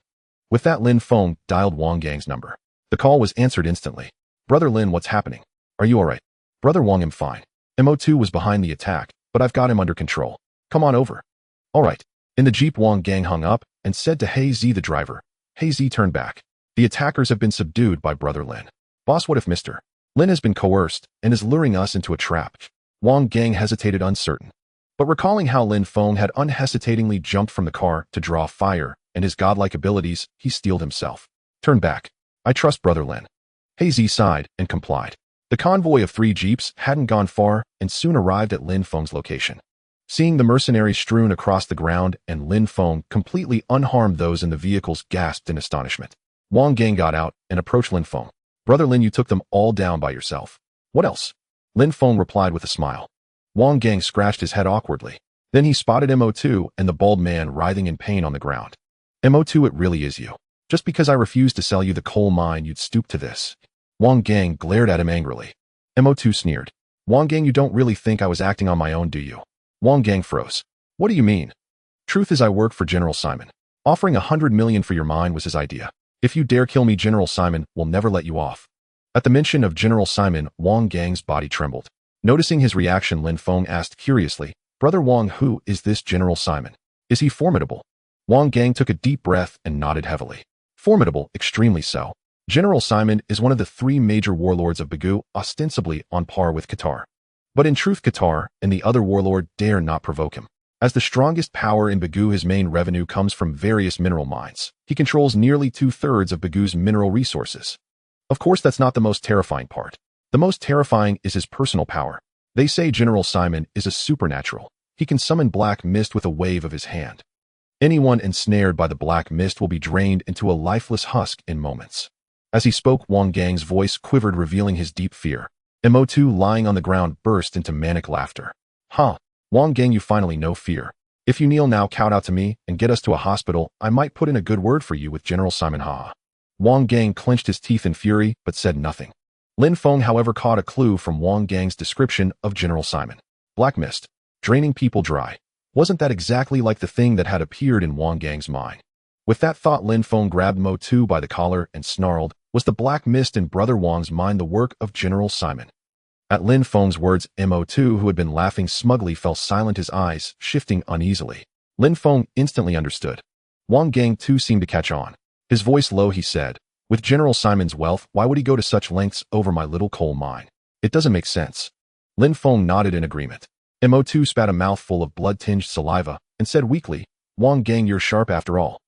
With that, Lin Feng dialed Wang Gang's number. The call was answered instantly. Brother Lin, what's happening? Are you alright? Brother Wang, I'm fine. Mo2 was behind the attack, but I've got him under control. Come on over. Alright. In the Jeep, Wang Gang hung up and said to Hey Z, the driver. Hey Z turned back. The attackers have been subdued by Brother Lin. Boss, what if Mr. Lin has been coerced and is luring us into a trap? Wang Gang hesitated, uncertain. But recalling how Lin Feng had unhesitatingly jumped from the car to draw fire and his godlike abilities, he steeled himself. Turn back. I trust Brother Lin. Hey Z sighed and complied. The convoy of 3 jeeps hadn't gone far and soon arrived at Lin Feng's location. Seeing the mercenaries strewn across the ground and Lin Feng completely unharmed, those in the vehicles gasped in astonishment. Wang Gang got out and approached Lin Feng. Brother Lin, you took them all down by yourself. What else? Lin Feng replied with a smile. Wang Gang scratched his head awkwardly. Then he spotted Mo2 and the bald man writhing in pain on the ground. Mo2, it really is you. Just because I refused to sell you the coal mine, you'd stoop to this. Wang Gang glared at him angrily. Mo2 sneered. Wang Gang, you don't really think I was acting on my own, do you? Wang Gang froze. What do you mean? Truth is, I work for General Simon. Offering 100 million for your mine was his idea. If you dare kill me, General Simon will never let you off. At the mention of General Simon, Wang Gang's body trembled. Noticing his reaction, Lin Feng asked curiously, Brother Wang, who is this General Simon? Is he formidable? Wang Gang took a deep breath and nodded heavily. Formidable, extremely so. General Simon is one of the 3 major warlords of Bagu, ostensibly on par with Qatar. But in truth, Qatar and the other warlord dare not provoke him. As the strongest power in Bagu, his main revenue comes from various mineral mines. He controls nearly 2/3 of Bagu's mineral resources. Of course, that's not the most terrifying part. The most terrifying is his personal power. They say General Simon is a supernatural. He can summon black mist with a wave of his hand. Anyone ensnared by the black mist will be drained into a lifeless husk in moments. As he spoke, Wang Gang's voice quivered, revealing his deep fear. Mo2, lying on the ground, burst into manic laughter. Huh. Wang Gang, you finally know fear. If you kneel now, kowtow to me, and get us to a hospital, I might put in a good word for you with General Simon. Ha. Wang Gang clenched his teeth in fury, but said nothing. Lin Feng, however, caught a clue from Wang Gang's description of General Simon. Black mist. Draining people dry. Wasn't that exactly like the thing that had appeared in Wang Gang's mind? With that thought, Lin Feng grabbed Mo2 by the collar and snarled, was the black mist in Brother Wang's mind the work of General Simon? At Lin Feng's words, Mo2, who had been laughing smugly, fell silent, his eyes shifting uneasily. Lin Feng instantly understood. Wang Gang too seemed to catch on. His voice low, he said, with General Simon's wealth, why would he go to such lengths over my little coal mine? It doesn't make sense. Lin Feng nodded in agreement. Mo2 spat a mouthful of blood-tinged saliva and said weakly, Wang Gang, you're sharp after all.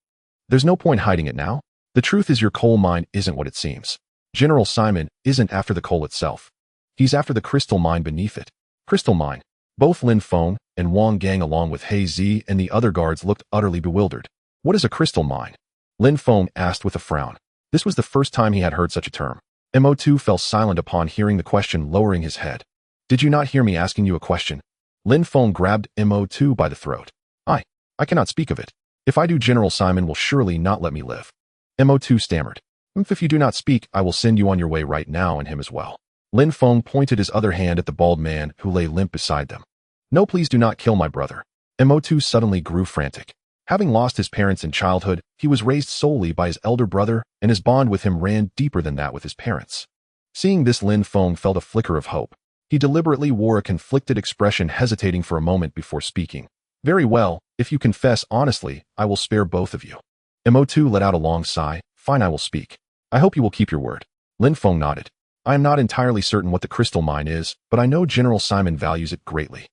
There's no point hiding it now. The truth is your coal mine isn't what it seems. General Simon isn't after the coal itself. He's after the crystal mine beneath it. Crystal mine. Both Lin Feng and Wang Gang, along with He Zi and the other guards, looked utterly bewildered. What is a crystal mine? Lin Feng asked with a frown. This was the first time he had heard such a term. Mo2 fell silent upon hearing the question, lowering his head. Did you not hear me asking you a question? Lin Feng grabbed Mo2 by the throat. I cannot speak of it. If I do, General Simon will surely not let me live. Mo2 stammered. If you do not speak, I will send you on your way right now, and him as well. Lin Feng pointed his other hand at the bald man who lay limp beside them. No, please do not kill my brother. Mo2 suddenly grew frantic. Having lost his parents in childhood, he was raised solely by his elder brother, and his bond with him ran deeper than that with his parents. Seeing this, Lin Feng felt a flicker of hope. He deliberately wore a conflicted expression, hesitating for a moment before speaking. Very well, if you confess honestly, I will spare both of you. Mo2 let out a long sigh. Fine, I will speak. I hope you will keep your word. Lin Feng nodded. I am not entirely certain what the crystal mine is, but I know General Simon values it greatly.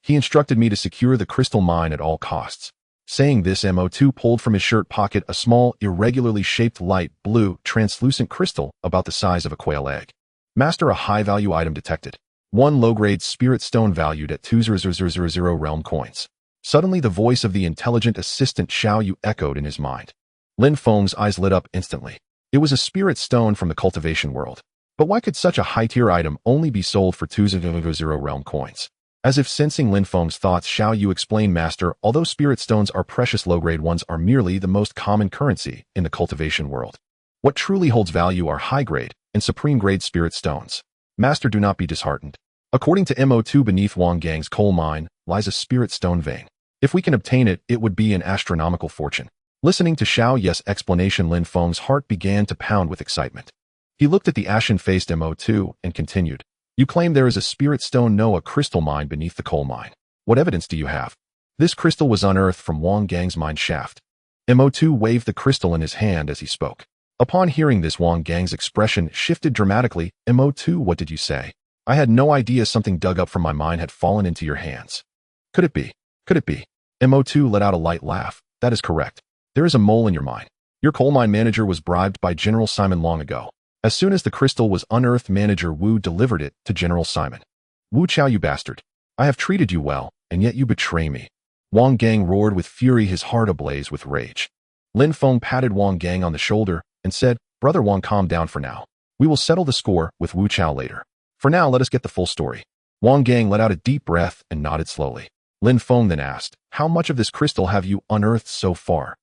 He instructed me to secure the crystal mine at all costs. Saying this, Mo2 pulled from his shirt pocket a small, irregularly shaped light blue, translucent crystal about the size of a quail egg. Master, a high-value item detected. 1 low-grade spirit stone valued at 2,000 realm coins. Suddenly, the voice of the intelligent assistant Xiao Yu echoed in his mind. Lin Feng's eyes lit up instantly. It was a spirit stone from the cultivation world. But why could such a high-tier item only be sold for 2,000 realm coins? As if sensing Lin Feng's thoughts, Xiao Yu explained, Master, although spirit stones are precious, low-grade ones are merely the most common currency in the cultivation world. What truly holds value are high-grade and supreme-grade spirit stones. Master, do not be disheartened. According to Mo2, beneath Wang Gang's coal mine lies a spirit stone vein. If we can obtain it, it would be an astronomical fortune. Listening to Xiao Yu's explanation, Lin Feng's heart began to pound with excitement. He looked at the ashen-faced Mo2 and continued. You claim there is a spirit stone, no, a crystal mine beneath the coal mine. What evidence do you have? This crystal was unearthed from Wang Gang's mine shaft. Mo2 waved the crystal in his hand as he spoke. Upon hearing this, Wang Gang's expression shifted dramatically. Mo2, what did you say? I had no idea something dug up from my mine had fallen into your hands. Could it be? Could it be? Mo2 let out a light laugh. That is correct. There is a mole in your mine. Your coal mine manager was bribed by General Simon long ago. As soon as the crystal was unearthed, Manager Wu delivered it to General Simon. Wu Chao, you bastard. I have treated you well, and yet you betray me. Wang Gang roared with fury, his heart ablaze with rage. Lin Feng patted Wang Gang on the shoulder and said, Brother Wang, calm down for now. We will settle the score with Wu Chao later. For now, let us get the full story. Wang Gang let out a deep breath and nodded slowly. Lin Feng then asked, how much of this crystal have you unearthed so far?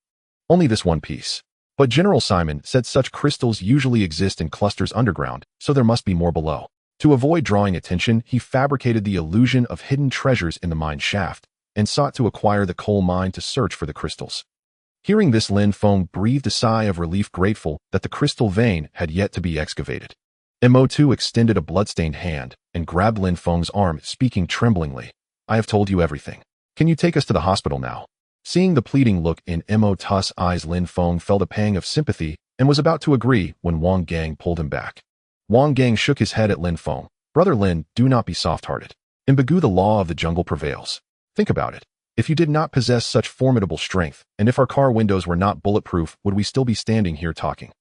Only this one piece. But General Simon said such crystals usually exist in clusters underground, so there must be more below. To avoid drawing attention, he fabricated the illusion of hidden treasures in the mine shaft and sought to acquire the coal mine to search for the crystals. Hearing this, Lin Feng breathed a sigh of relief, grateful that the crystal vein had yet to be excavated. Mo2 extended a bloodstained hand and grabbed Lin Feng's arm, speaking tremblingly. I have told you everything. Can you take us to the hospital now? Seeing the pleading look in Mo2's eyes, Lin Feng felt a pang of sympathy and was about to agree when Wang Gang pulled him back. Wang Gang shook his head at Lin Feng. Brother Lin, do not be soft-hearted. In Bagu, the law of the jungle prevails. Think about it. If you did not possess such formidable strength, and if our car windows were not bulletproof, would we still be standing here talking?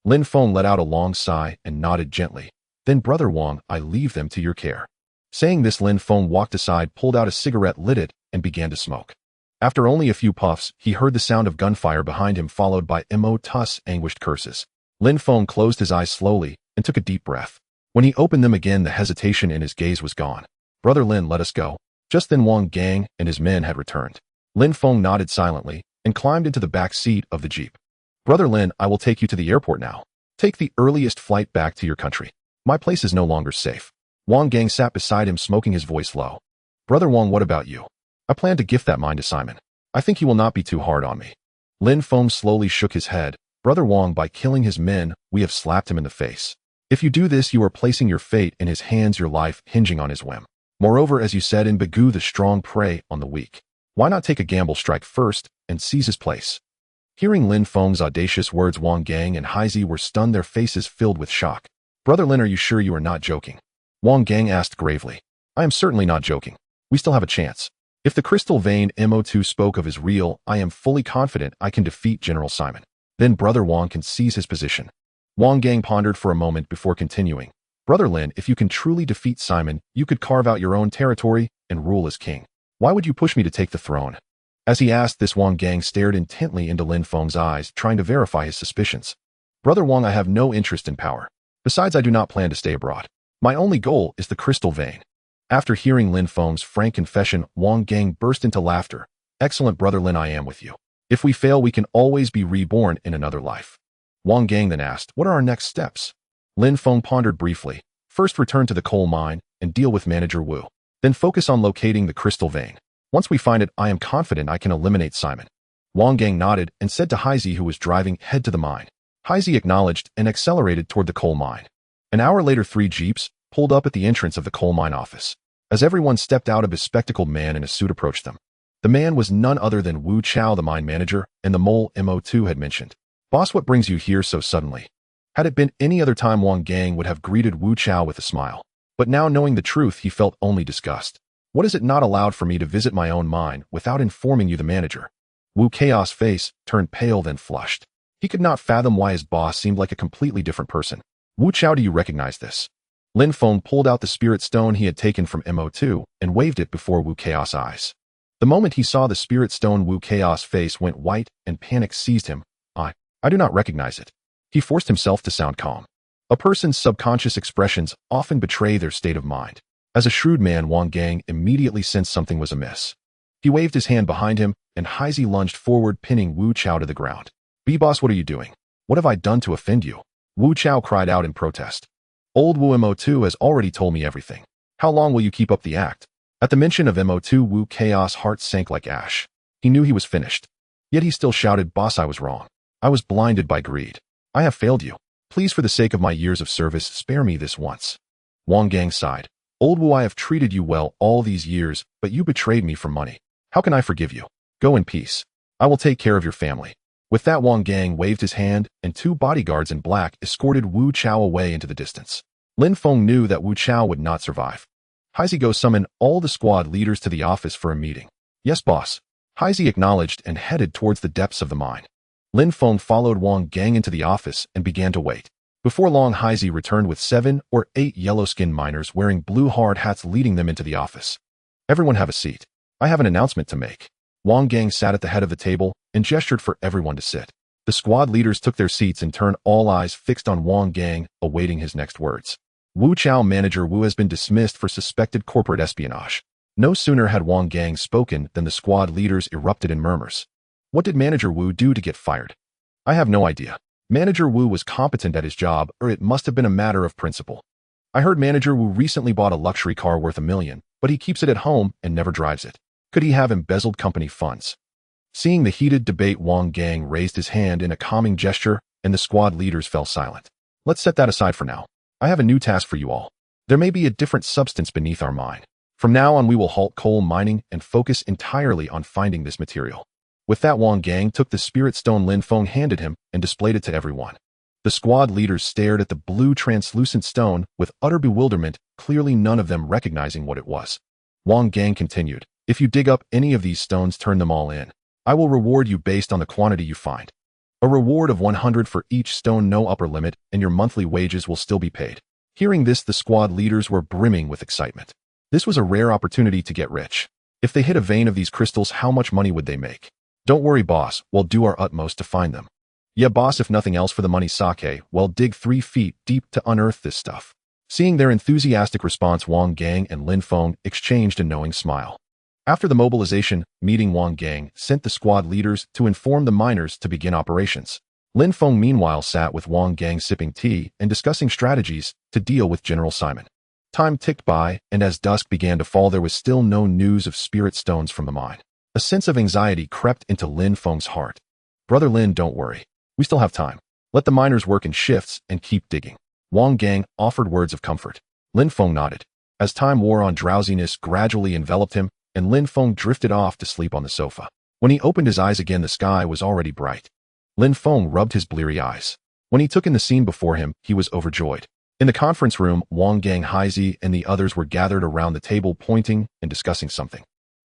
Lin Feng let out a long sigh and nodded gently. Then, Brother Wang, I leave them to your care. Saying this, Lin Feng walked aside, pulled out a cigarette, lit it, and began to smoke. After only a few puffs, he heard the sound of gunfire behind him, followed by Mo2's anguished curses. Lin Feng closed his eyes slowly and took a deep breath. When he opened them again, the hesitation in his gaze was gone. Brother Lin, let us go. Just then Wang Gang and his men had returned. Lin Feng nodded silently and climbed into the back seat of the jeep. Brother Lin, I will take you to the airport now. Take the earliest flight back to your country. My place is no longer safe. Wang Gang sat beside him, smoking, his voice low. Brother Wang, what about you? I plan to gift that mine to Simon. I think he will not be too hard on me. Lin Feng slowly shook his head. Brother Wang, by killing his men, we have slapped him in the face. If you do this, you are placing your fate in his hands, your life hinging on his whim. Moreover, as you said in Bagu, the strong prey on the weak. Why not take a gamble, strike first, and seize his place? Hearing Lin Feng's audacious words, Wang Gang and Haizi were stunned, their faces filled with shock. Brother Lin, are you sure you are not joking? Wang Gang asked gravely. I am certainly not joking. We still have a chance. If the crystal vein Mo2 spoke of is real, I am fully confident I can defeat General Simon. Then Brother Wang can seize his position. Wang Gang pondered for a moment before continuing. Brother Lin, if you can truly defeat Simon, you could carve out your own territory and rule as king. Why would you push me to take the throne? As he asked this, Wang Gang stared intently into Lin Feng's eyes, trying to verify his suspicions. Brother Wang, I have no interest in power. Besides, I do not plan to stay abroad. My only goal is the crystal vein. After hearing Lin Feng's frank confession, Wang Gang burst into laughter. Excellent, Brother Lin, I am with you. If we fail, we can always be reborn in another life. Wang Gang then asked, what are our next steps? Lin Feng pondered briefly. First, return to the coal mine and deal with Manager Wu. Then focus on locating the crystal vein. Once we find it, I am confident I can eliminate Simon. Wang Gang nodded and said to Haizi, who was driving, head to the mine. Haizi acknowledged and accelerated toward the coal mine. An hour later, 3 jeeps pulled up at the entrance of the coal mine office. As everyone stepped out, a bespectacled man in a suit approached them. The man was none other than Wu Chao, the mine manager, and the mole Mo2 had mentioned. Boss, what brings you here so suddenly? Had it been any other time, Wang Gang would have greeted Wu Chao with a smile. But now, knowing the truth, he felt only disgust. What is it not allowed for me to visit my own mine without informing you, the manager? Wu Chao's face turned pale, then flushed. He could not fathom why his boss seemed like a completely different person. Wu Chao, do you recognize this? Lin Feng pulled out the spirit stone he had taken from Mo2 and waved it before Wu Chaos' eyes. The moment he saw the spirit stone, Wu Chaos' face went white and panic seized him. I do not recognize it. He forced himself to sound calm. A person's subconscious expressions often betray their state of mind. As a shrewd man, Wang Gang immediately sensed something was amiss. He waved his hand behind him, and Haizi lunged forward, pinning Wu Chao to the ground. B-Boss, what are you doing? What have I done to offend you? Wu Chao cried out in protest. Old Wu Mo2 has already told me everything. How long will you keep up the act? At the mention of Mo2, Wu Chaos' heart sank like ash. He knew he was finished. Yet he still shouted, Boss, I was wrong. I was blinded by greed. I have failed you. Please, for the sake of my years of service, spare me this once. Wang Gang sighed. Old Wu, I have treated you well all these years, but you betrayed me for money. How can I forgive you? Go in peace. I will take care of your family. With that, Wang Gang waved his hand, and two bodyguards in black escorted Wu Chao away into the distance. Lin Feng knew that Wu Chao would not survive. Haizi summoned all the squad leaders to the office for a meeting. Yes, boss. Haizi acknowledged and headed towards the depths of the mine. Lin Feng followed Wang Gang into the office and began to wait. Before long, Haizi returned with 7 or 8 yellow-skinned miners wearing blue hard hats leading them into the office. Everyone have a seat. I have an announcement to make. Wang Gang sat at the head of the table and gestured for everyone to sit. The squad leaders took their seats and turned all eyes fixed on Wang Gang, awaiting his next words. Wu Chao manager Wu has been dismissed for suspected corporate espionage. No sooner had Wang Gang spoken than the squad leaders erupted in murmurs. What did Manager Wu do to get fired? I have no idea. Manager Wu was competent at his job, or it must have been a matter of principle. I heard Manager Wu recently bought a luxury car worth $1 million, but he keeps it at home and never drives it. Could he have embezzled company funds? Seeing the heated debate, Wang Gang raised his hand in a calming gesture, and the squad leaders fell silent. Let's set that aside for now. I have a new task for you all. There may be a different substance beneath our mine. From now on, we will halt coal mining and focus entirely on finding this material. With that, Wang Gang took the spirit stone Lin Feng handed him and displayed it to everyone. The squad leaders stared at the blue translucent stone with utter bewilderment, clearly none of them recognizing what it was. Wang Gang continued, if you dig up any of these stones, turn them all in. I will reward you based on the quantity you find. A reward of 100 for each stone, no upper limit, and your monthly wages will still be paid. Hearing this, the squad leaders were brimming with excitement. This was a rare opportunity to get rich. If they hit a vein of these crystals, how much money would they make? Don't worry, boss, we'll do our utmost to find them. Yeah, boss, if nothing else for the money, sake, we'll dig 3 feet deep to unearth this stuff. Seeing their enthusiastic response, Wang Gang and Lin Feng exchanged a knowing smile. After the mobilization meeting, Wang Gang sent the squad leaders to inform the miners to begin operations. Lin Feng meanwhile sat with Wang Gang sipping tea and discussing strategies to deal with General Simon. Time ticked by, and as dusk began to fall, there was still no news of spirit stones from the mine. A sense of anxiety crept into Lin Feng's heart. Brother Lin, don't worry. We still have time. Let the miners work in shifts and keep digging. Wang Gang offered words of comfort. Lin Feng nodded. As time wore on, drowsiness gradually enveloped him, and Lin Feng drifted off to sleep on the sofa. When he opened his eyes again, the sky was already bright. Lin Feng rubbed his bleary eyes. When he took in the scene before him, he was overjoyed. In the conference room, Wang Gang, Haizi, and the others were gathered around the table, pointing and discussing something.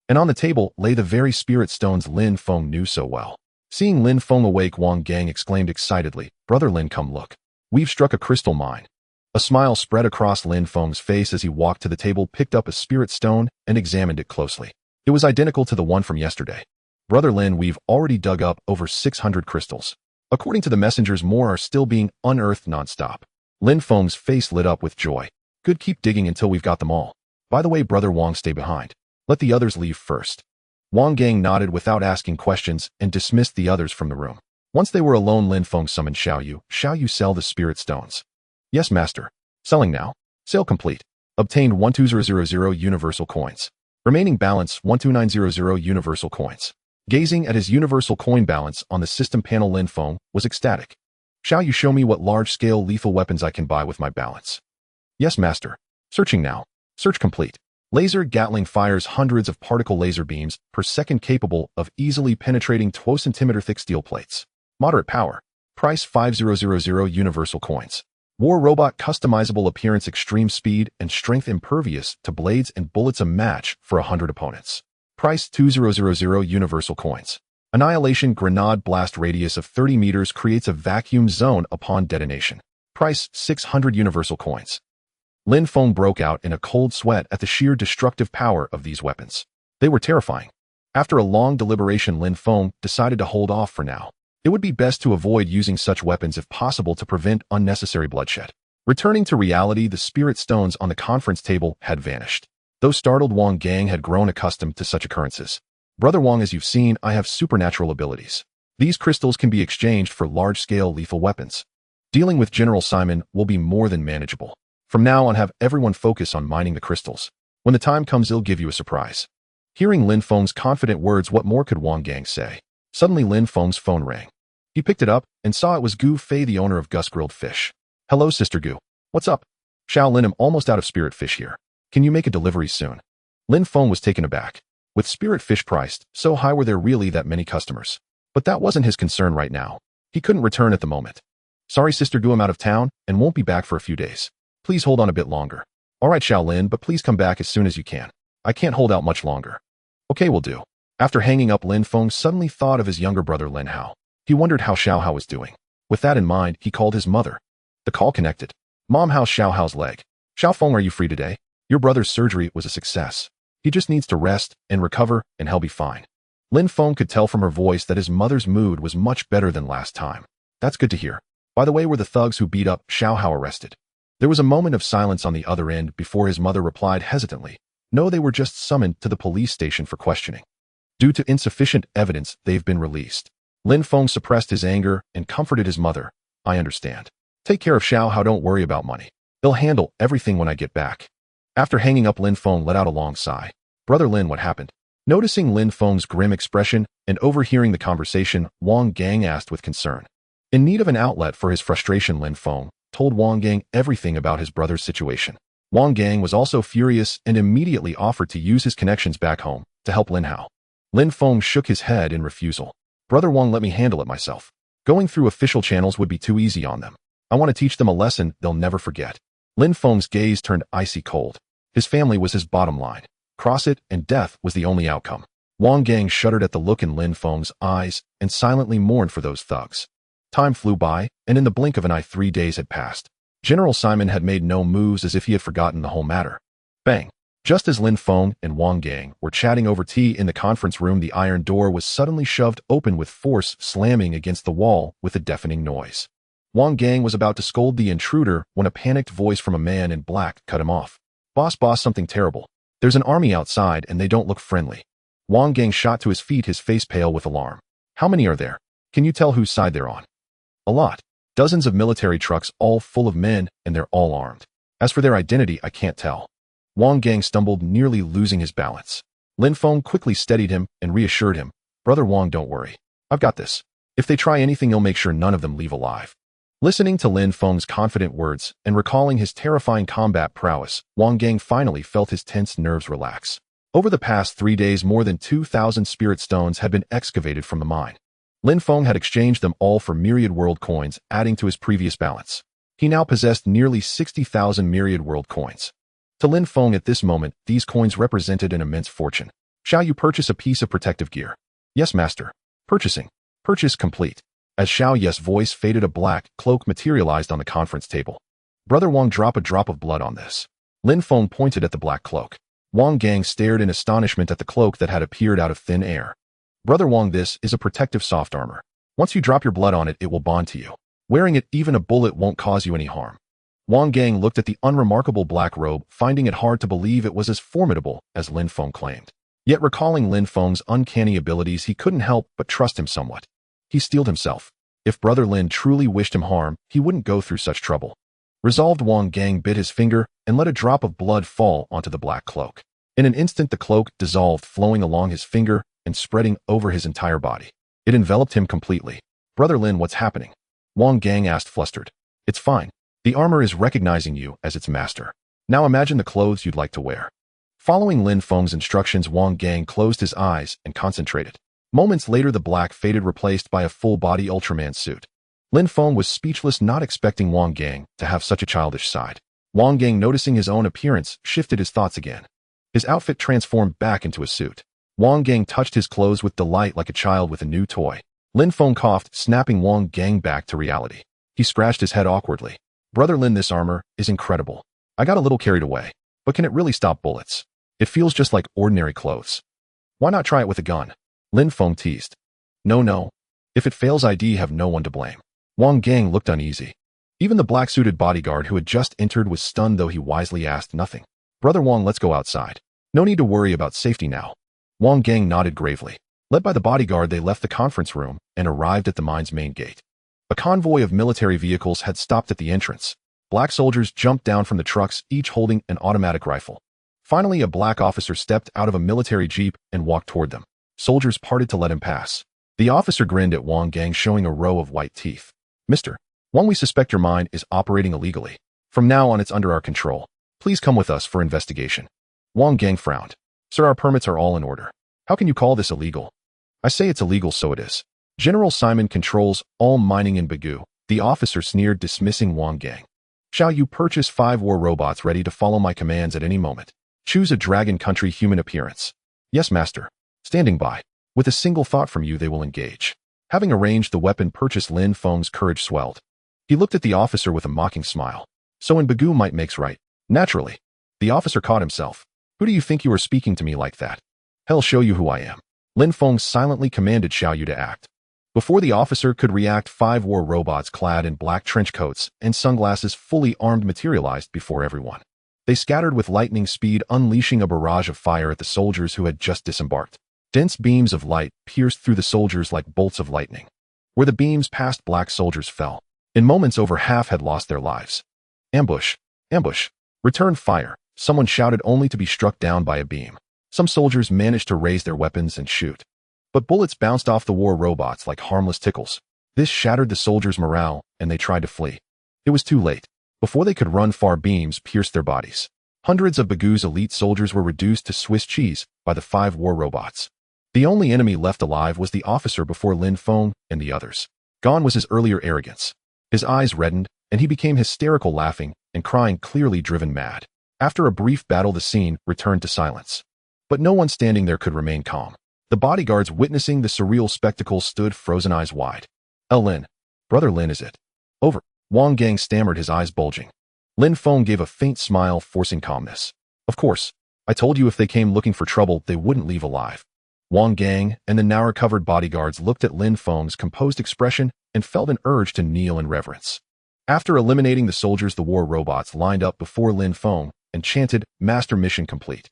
And on the table lay the very spirit stones Lin Feng knew so well. Seeing Lin Feng awake, Wang Gang exclaimed excitedly, Brother Lin, come look. We've struck a crystal mine. A smile spread across Lin Feng's face as he walked to the table, picked up a spirit stone, and examined it closely. It was identical to the one from yesterday. Brother Lin, we've already dug up over 600 crystals. According to the messengers, more are still being unearthed non-stop. Lin Feng's face lit up with joy. Good, keep digging until we've got them all. By the way, Brother Wang, stay behind. Let the others leave first. Wang Gang nodded without asking questions and dismissed the others from the room. Once they were alone, Lin Feng summoned Xiao you sell the spirit stones? Yes, master. Selling now. Sale complete. Obtained 12000 universal coins. Remaining balance 12900 universal coins. Gazing at his universal coin balance on the system panel, Lin Feng was ecstatic. Xiao, show me what large-scale lethal weapons I can buy with my balance. Yes, master. Searching now. Search complete. Laser Gatling fires hundreds of particle laser beams per second capable of easily penetrating 12 centimeter thick steel plates. Moderate power. Price 5000 universal coins. War robot, customizable appearance, extreme speed and strength, impervious to blades and bullets, a match for 100 opponents. Price 2000 universal coins. Annihilation grenade, blast radius of 30 meters, creates a vacuum zone upon detonation. Price 600 universal coins. Lin Feng broke out in a cold sweat at the sheer destructive power of these weapons. They were terrifying. After a long deliberation, Lin Feng decided to hold off for now. It would be best to avoid using such weapons if possible to prevent unnecessary bloodshed. Returning to reality, the spirit stones on the conference table had vanished. Though startled, Wang Gang had grown accustomed to such occurrences. Brother Wang, as you've seen, I have supernatural abilities. These crystals can be exchanged for large-scale lethal weapons. Dealing with General Simon will be more than manageable. From now on, have everyone focus on mining the crystals. When the time comes, he'll give you a surprise. Hearing Lin Feng's confident words, what more could Wang Gang say? Suddenly, Lin Feng's phone rang. He picked it up and saw it was Gu Fei, the owner of Gus Grilled Fish. Hello, Sister Gu. What's up? Xiao Lin, I'm almost out of spirit fish here. Can you make a delivery soon? Lin Feng was taken aback. With spirit fish priced so high, were there really that many customers? But that wasn't his concern right now. He couldn't return at the moment. Sorry, sister, I'm out of town and won't be back for a few days. Please hold on a bit longer. All right, Shaolin, but please come back as soon as you can. I can't hold out much longer. Okay, will do. After hanging up, Lin Feng suddenly thought of his younger brother Lin Hao. He wondered how Xiao Hao was doing. With that in mind, he called his mother. The call connected. Mom, how's Xiao Hao's leg? Xiao Feng, are you free today? Your brother's surgery was a success. He just needs to rest and recover, and he'll be fine. Lin Feng could tell from her voice that his mother's mood was much better than last time. That's good to hear. By the way, were the thugs who beat up Xiao Hao arrested? There was a moment of silence on the other end before his mother replied hesitantly. No, they were just summoned to the police station for questioning. Due to insufficient evidence, they've been released. Lin Feng suppressed his anger and comforted his mother. I understand. Take care of Xiao Hao, don't worry about money. They'll handle everything when I get back. After hanging up, Lin Feng let out a long sigh. Brother Lin, what happened? Noticing Lin Feng's grim expression and overhearing the conversation, Wang Gang asked with concern. In need of an outlet for his frustration, Lin Feng told Wang Gang everything about his brother's situation. Wang Gang was also furious and immediately offered to use his connections back home to help Lin Hao. Lin Feng shook his head in refusal. Brother Wang, let me handle it myself. Going through official channels would be too easy on them. I want to teach them a lesson they'll never forget. Lin Feng's gaze turned icy cold. His family was his bottom line. Cross it, and death was the only outcome. Wang Gang shuddered at the look in Lin Feng's eyes and silently mourned for those thugs. Time flew by, and in the blink of an eye 3 days had passed. General Simon had made no moves, as if he had forgotten the whole matter. Bang! Just as Lin Feng and Wang Gang were chatting over tea in the conference room, the iron door was suddenly shoved open with force, slamming against the wall with a deafening noise. Wang Gang was about to scold the intruder when a panicked voice from a man in black cut him off. Boss, something terrible. There's an army outside and they don't look friendly. Wang Gang shot to his feet, his face pale with alarm. How many are there? Can you tell whose side they're on? A lot. Dozens of military trucks, all full of men, and they're all armed. As for their identity, I can't tell. Wang Gang stumbled, nearly losing his balance. Lin Feng quickly steadied him and reassured him. Brother Wang, don't worry. I've got this. If they try anything, you'll make sure none of them leave alive. Listening to Lin Feng's confident words and recalling his terrifying combat prowess, Wang Gang finally felt his tense nerves relax. Over the past 3 days, more than 2,000 spirit stones had been excavated from the mine. Lin Feng had exchanged them all for Myriad world coins, adding to his previous balance. He now possessed nearly 60,000 Myriad world coins. To Lin Feng at this moment, these coins represented an immense fortune. Shall you purchase a piece of protective gear? Yes, master. Purchasing. Purchase complete. As Xiao Ye's voice faded, a black cloak materialized on the conference table. Brother Wang, drop a drop of blood on this. Lin Feng pointed at the black cloak. Wang Gang stared in astonishment at the cloak that had appeared out of thin air. Brother Wang, this is a protective soft armor. Once you drop your blood on it, it will bond to you. Wearing it, even a bullet won't cause you any harm. Wang Gang looked at the unremarkable black robe, finding it hard to believe it was as formidable as Lin Feng claimed. Yet recalling Lin Feng's uncanny abilities, he couldn't help but trust him somewhat. He steeled himself. If Brother Lin truly wished him harm, he wouldn't go through such trouble. Resolved, Wang Gang bit his finger and let a drop of blood fall onto the black cloak. In an instant, the cloak dissolved, flowing along his finger and spreading over his entire body. It enveloped him completely. Brother Lin, what's happening? Wang Gang asked, flustered. It's fine. The armor is recognizing you as its master. Now imagine the clothes you'd like to wear. Following Lin Feng's instructions, Wang Gang closed his eyes and concentrated. Moments later, the black faded, replaced by a full-body Ultraman suit. Lin Feng was speechless, not expecting Wang Gang to have such a childish side. Wang Gang, noticing his own appearance, shifted his thoughts again. His outfit transformed back into a suit. Wang Gang touched his clothes with delight like a child with a new toy. Lin Feng coughed, snapping Wang Gang back to reality. He scratched his head awkwardly. Brother Lin, this armor is incredible. I got a little carried away. But can it really stop bullets? It feels just like ordinary clothes. Why not try it with a gun? Lin Feng teased. No. If it fails, ID have no one to blame. Wang Gang looked uneasy. Even the black-suited bodyguard who had just entered was stunned, though he wisely asked nothing. Brother Wang, let's go outside. No need to worry about safety now. Wang Gang nodded gravely. Led by the bodyguard, they left the conference room and arrived at the mine's main gate. A convoy of military vehicles had stopped at the entrance. Black soldiers jumped down from the trucks, each holding an automatic rifle. Finally, a black officer stepped out of a military jeep and walked toward them. Soldiers parted to let him pass. The officer grinned at Wang Gang, showing a row of white teeth. Mr. Wang, we suspect your mine is operating illegally. From now on, it's under our control. Please come with us for investigation. Wang Gang frowned. Sir, our permits are all in order. How can you call this illegal? I say it's illegal, so it is. General Simon controls all mining in Bagu, the officer sneered, dismissing Wang Gang. Shall you purchase 5 war robots ready to follow my commands at any moment? Choose a Dragon Country human appearance. Yes, master. Standing by. With a single thought from you, they will engage. Having arranged the weapon purchase, Lin Feng's courage swelled. He looked at the officer with a mocking smile. So in Bagu, might makes right. Naturally. The officer caught himself. Who do you think you are speaking to me like that? Hell, show you who I am. Lin Feng silently commanded Xiao Yu to act. Before the officer could react, 5 war robots clad in black trench coats and sunglasses, fully armed, materialized before everyone. They scattered with lightning speed, unleashing a barrage of fire at the soldiers who had just disembarked. Dense beams of light pierced through the soldiers like bolts of lightning. Where the beams passed, black soldiers fell. In moments, over half had lost their lives. Ambush! Ambush! Return fire! Someone shouted, only to be struck down by a beam. Some soldiers managed to raise their weapons and shoot. But bullets bounced off the war robots like harmless tickles. This shattered the soldiers' morale, and they tried to flee. It was too late. Before they could run far, beams pierced their bodies. Hundreds of Bagu's elite soldiers were reduced to Swiss cheese by the 5 war robots. The only enemy left alive was the officer before Lin Feng and the others. Gone was his earlier arrogance. His eyes reddened, and he became hysterical, laughing and crying, clearly driven mad. After a brief battle, the scene returned to silence. But no one standing there could remain calm. The bodyguards, witnessing the surreal spectacle, stood frozen, eyes wide. Lin. Brother Lin, is it over? Wang Gang stammered, his eyes bulging. Lin Feng gave a faint smile, forcing calmness. Of course. I told you if they came looking for trouble, they wouldn't leave alive. Wang Gang and the Naur-covered bodyguards looked at Lin Feng's composed expression and felt an urge to kneel in reverence. After eliminating the soldiers, the war robots lined up before Lin Feng and chanted, "Master, mission complete."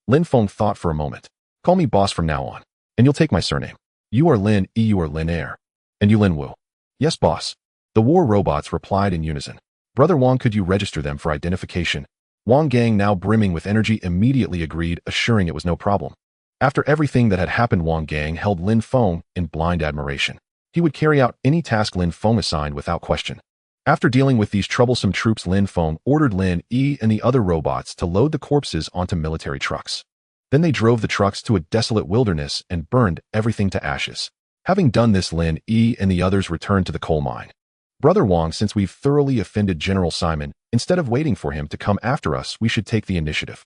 Lin Feng thought for a moment. Call me boss from now on, and you'll take my surname. You are Lin E, you are Lin Air. And you Lin Wu. Yes, boss. The war robots replied in unison. Brother Wang, could you register them for identification? Wang Gang, now brimming with energy, immediately agreed, assuring it was no problem. After everything that had happened, Wang Gang held Lin Feng in blind admiration. He would carry out any task Lin Feng assigned without question. After dealing with these troublesome troops, Lin Feng ordered Lin E and the other robots to load the corpses onto military trucks. Then they drove the trucks to a desolate wilderness and burned everything to ashes. Having done this, Lin E and the others returned to the coal mine. Brother Wang, since we've thoroughly offended General Simon, instead of waiting for him to come after us, we should take the initiative.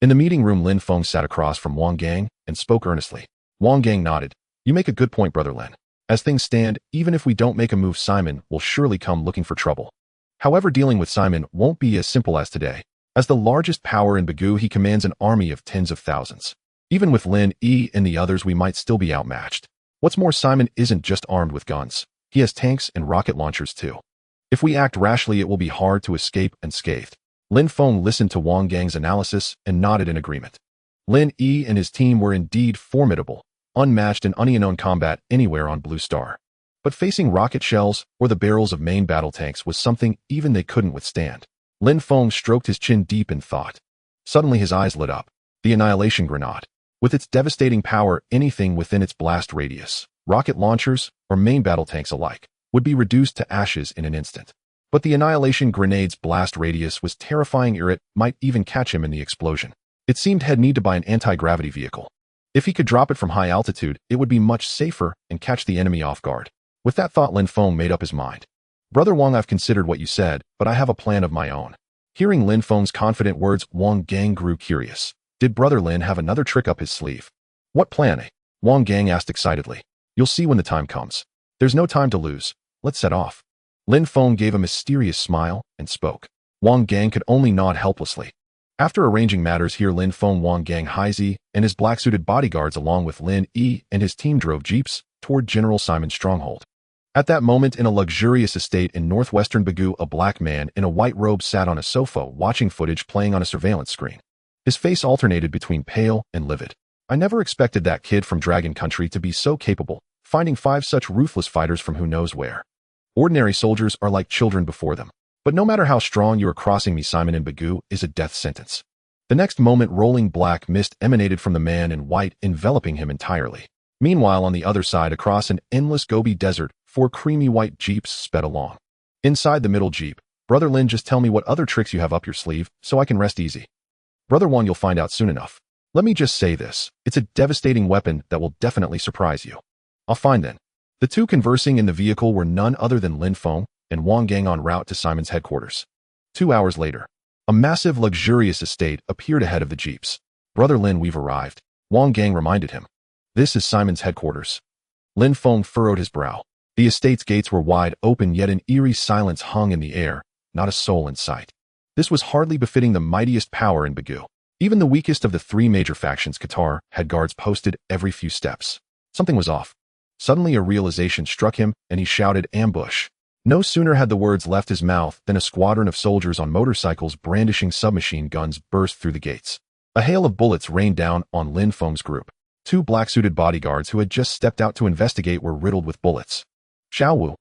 In the meeting room, Lin Feng sat across from Wang Gang and spoke earnestly. Wang Gang nodded. You make a good point, Brother Lin. As things stand, even if we don't make a move, Simon will surely come looking for trouble. However, dealing with Simon won't be as simple as today. As the largest power in Bagu, he commands an army of tens of thousands. Even with Lin E and the others, we might still be outmatched. What's more, Simon isn't just armed with guns. He has tanks and rocket launchers too. If we act rashly, it will be hard to escape unscathed. Lin Feng listened to Wang Gang's analysis and nodded in agreement. Lin E and his team were indeed formidable, unmatched in unknown combat anywhere on Blue Star. But facing rocket shells or the barrels of main battle tanks was something even they couldn't withstand. Lin Feng stroked his chin deep in thought. Suddenly his eyes lit up. The annihilation grenade. With its devastating power, anything within its blast radius, rocket launchers or main battle tanks alike, would be reduced to ashes in an instant. But the annihilation grenade's blast radius was terrifying, or it might even catch him in the explosion. It seemed he'd need to buy an anti-gravity vehicle. If he could drop it from high altitude, it would be much safer and catch the enemy off guard. With that thought, Lin Feng made up his mind. Brother Wang, I've considered what you said, but I have a plan of my own. Hearing Lin Feng's confident words, Wang Gang grew curious. Did Brother Lin have another trick up his sleeve? What plan, eh? Wang Gang asked excitedly. You'll see when the time comes. There's no time to lose. Let's set off. Lin Feng gave a mysterious smile and spoke. Wang Gang could only nod helplessly. After arranging matters here, Lin Feng, Wang Gang, Haizi, and his black-suited bodyguards along with Lin E and his team drove jeeps toward General Simon's stronghold. At that moment, in a luxurious estate in northwestern Bagu, a black man in a white robe sat on a sofa watching footage playing on a surveillance screen. His face alternated between pale and livid. I never expected that kid from Dragon Country to be so capable, finding 5 such ruthless fighters from who knows where. Ordinary soldiers are like children before them. But no matter how strong you are, crossing me, Simon, in Bagu is a death sentence. The next moment, rolling black mist emanated from the man in white, enveloping him entirely. Meanwhile, on the other side, across an endless Gobi desert, 4 creamy white jeeps sped along. Inside the middle jeep, Brother Lin, just tell me what other tricks you have up your sleeve, so I can rest easy. Brother Wang, you'll find out soon enough. Let me just say this. It's a devastating weapon that will definitely surprise you. I'll find then. The two conversing in the vehicle were none other than Lin Feng and Wang Gang en route to Simon's headquarters. 2 hours later, a massive luxurious estate appeared ahead of the jeeps. Brother Lin, we've arrived, Wang Gang reminded him. This is Simon's headquarters. Lin Feng furrowed his brow. The estate's gates were wide open, yet an eerie silence hung in the air, not a soul in sight. This was hardly befitting the mightiest power in Bagu. Even the weakest of the three major factions, Qatar, had guards posted every few steps. Something was off. Suddenly a realization struck him, and he shouted, "Ambush!" No sooner had the words left his mouth than a squadron of soldiers on motorcycles brandishing submachine guns burst through the gates. A hail of bullets rained down on Lin Feng's group. Two black-suited bodyguards who had just stepped out to investigate were riddled with bullets. Xiao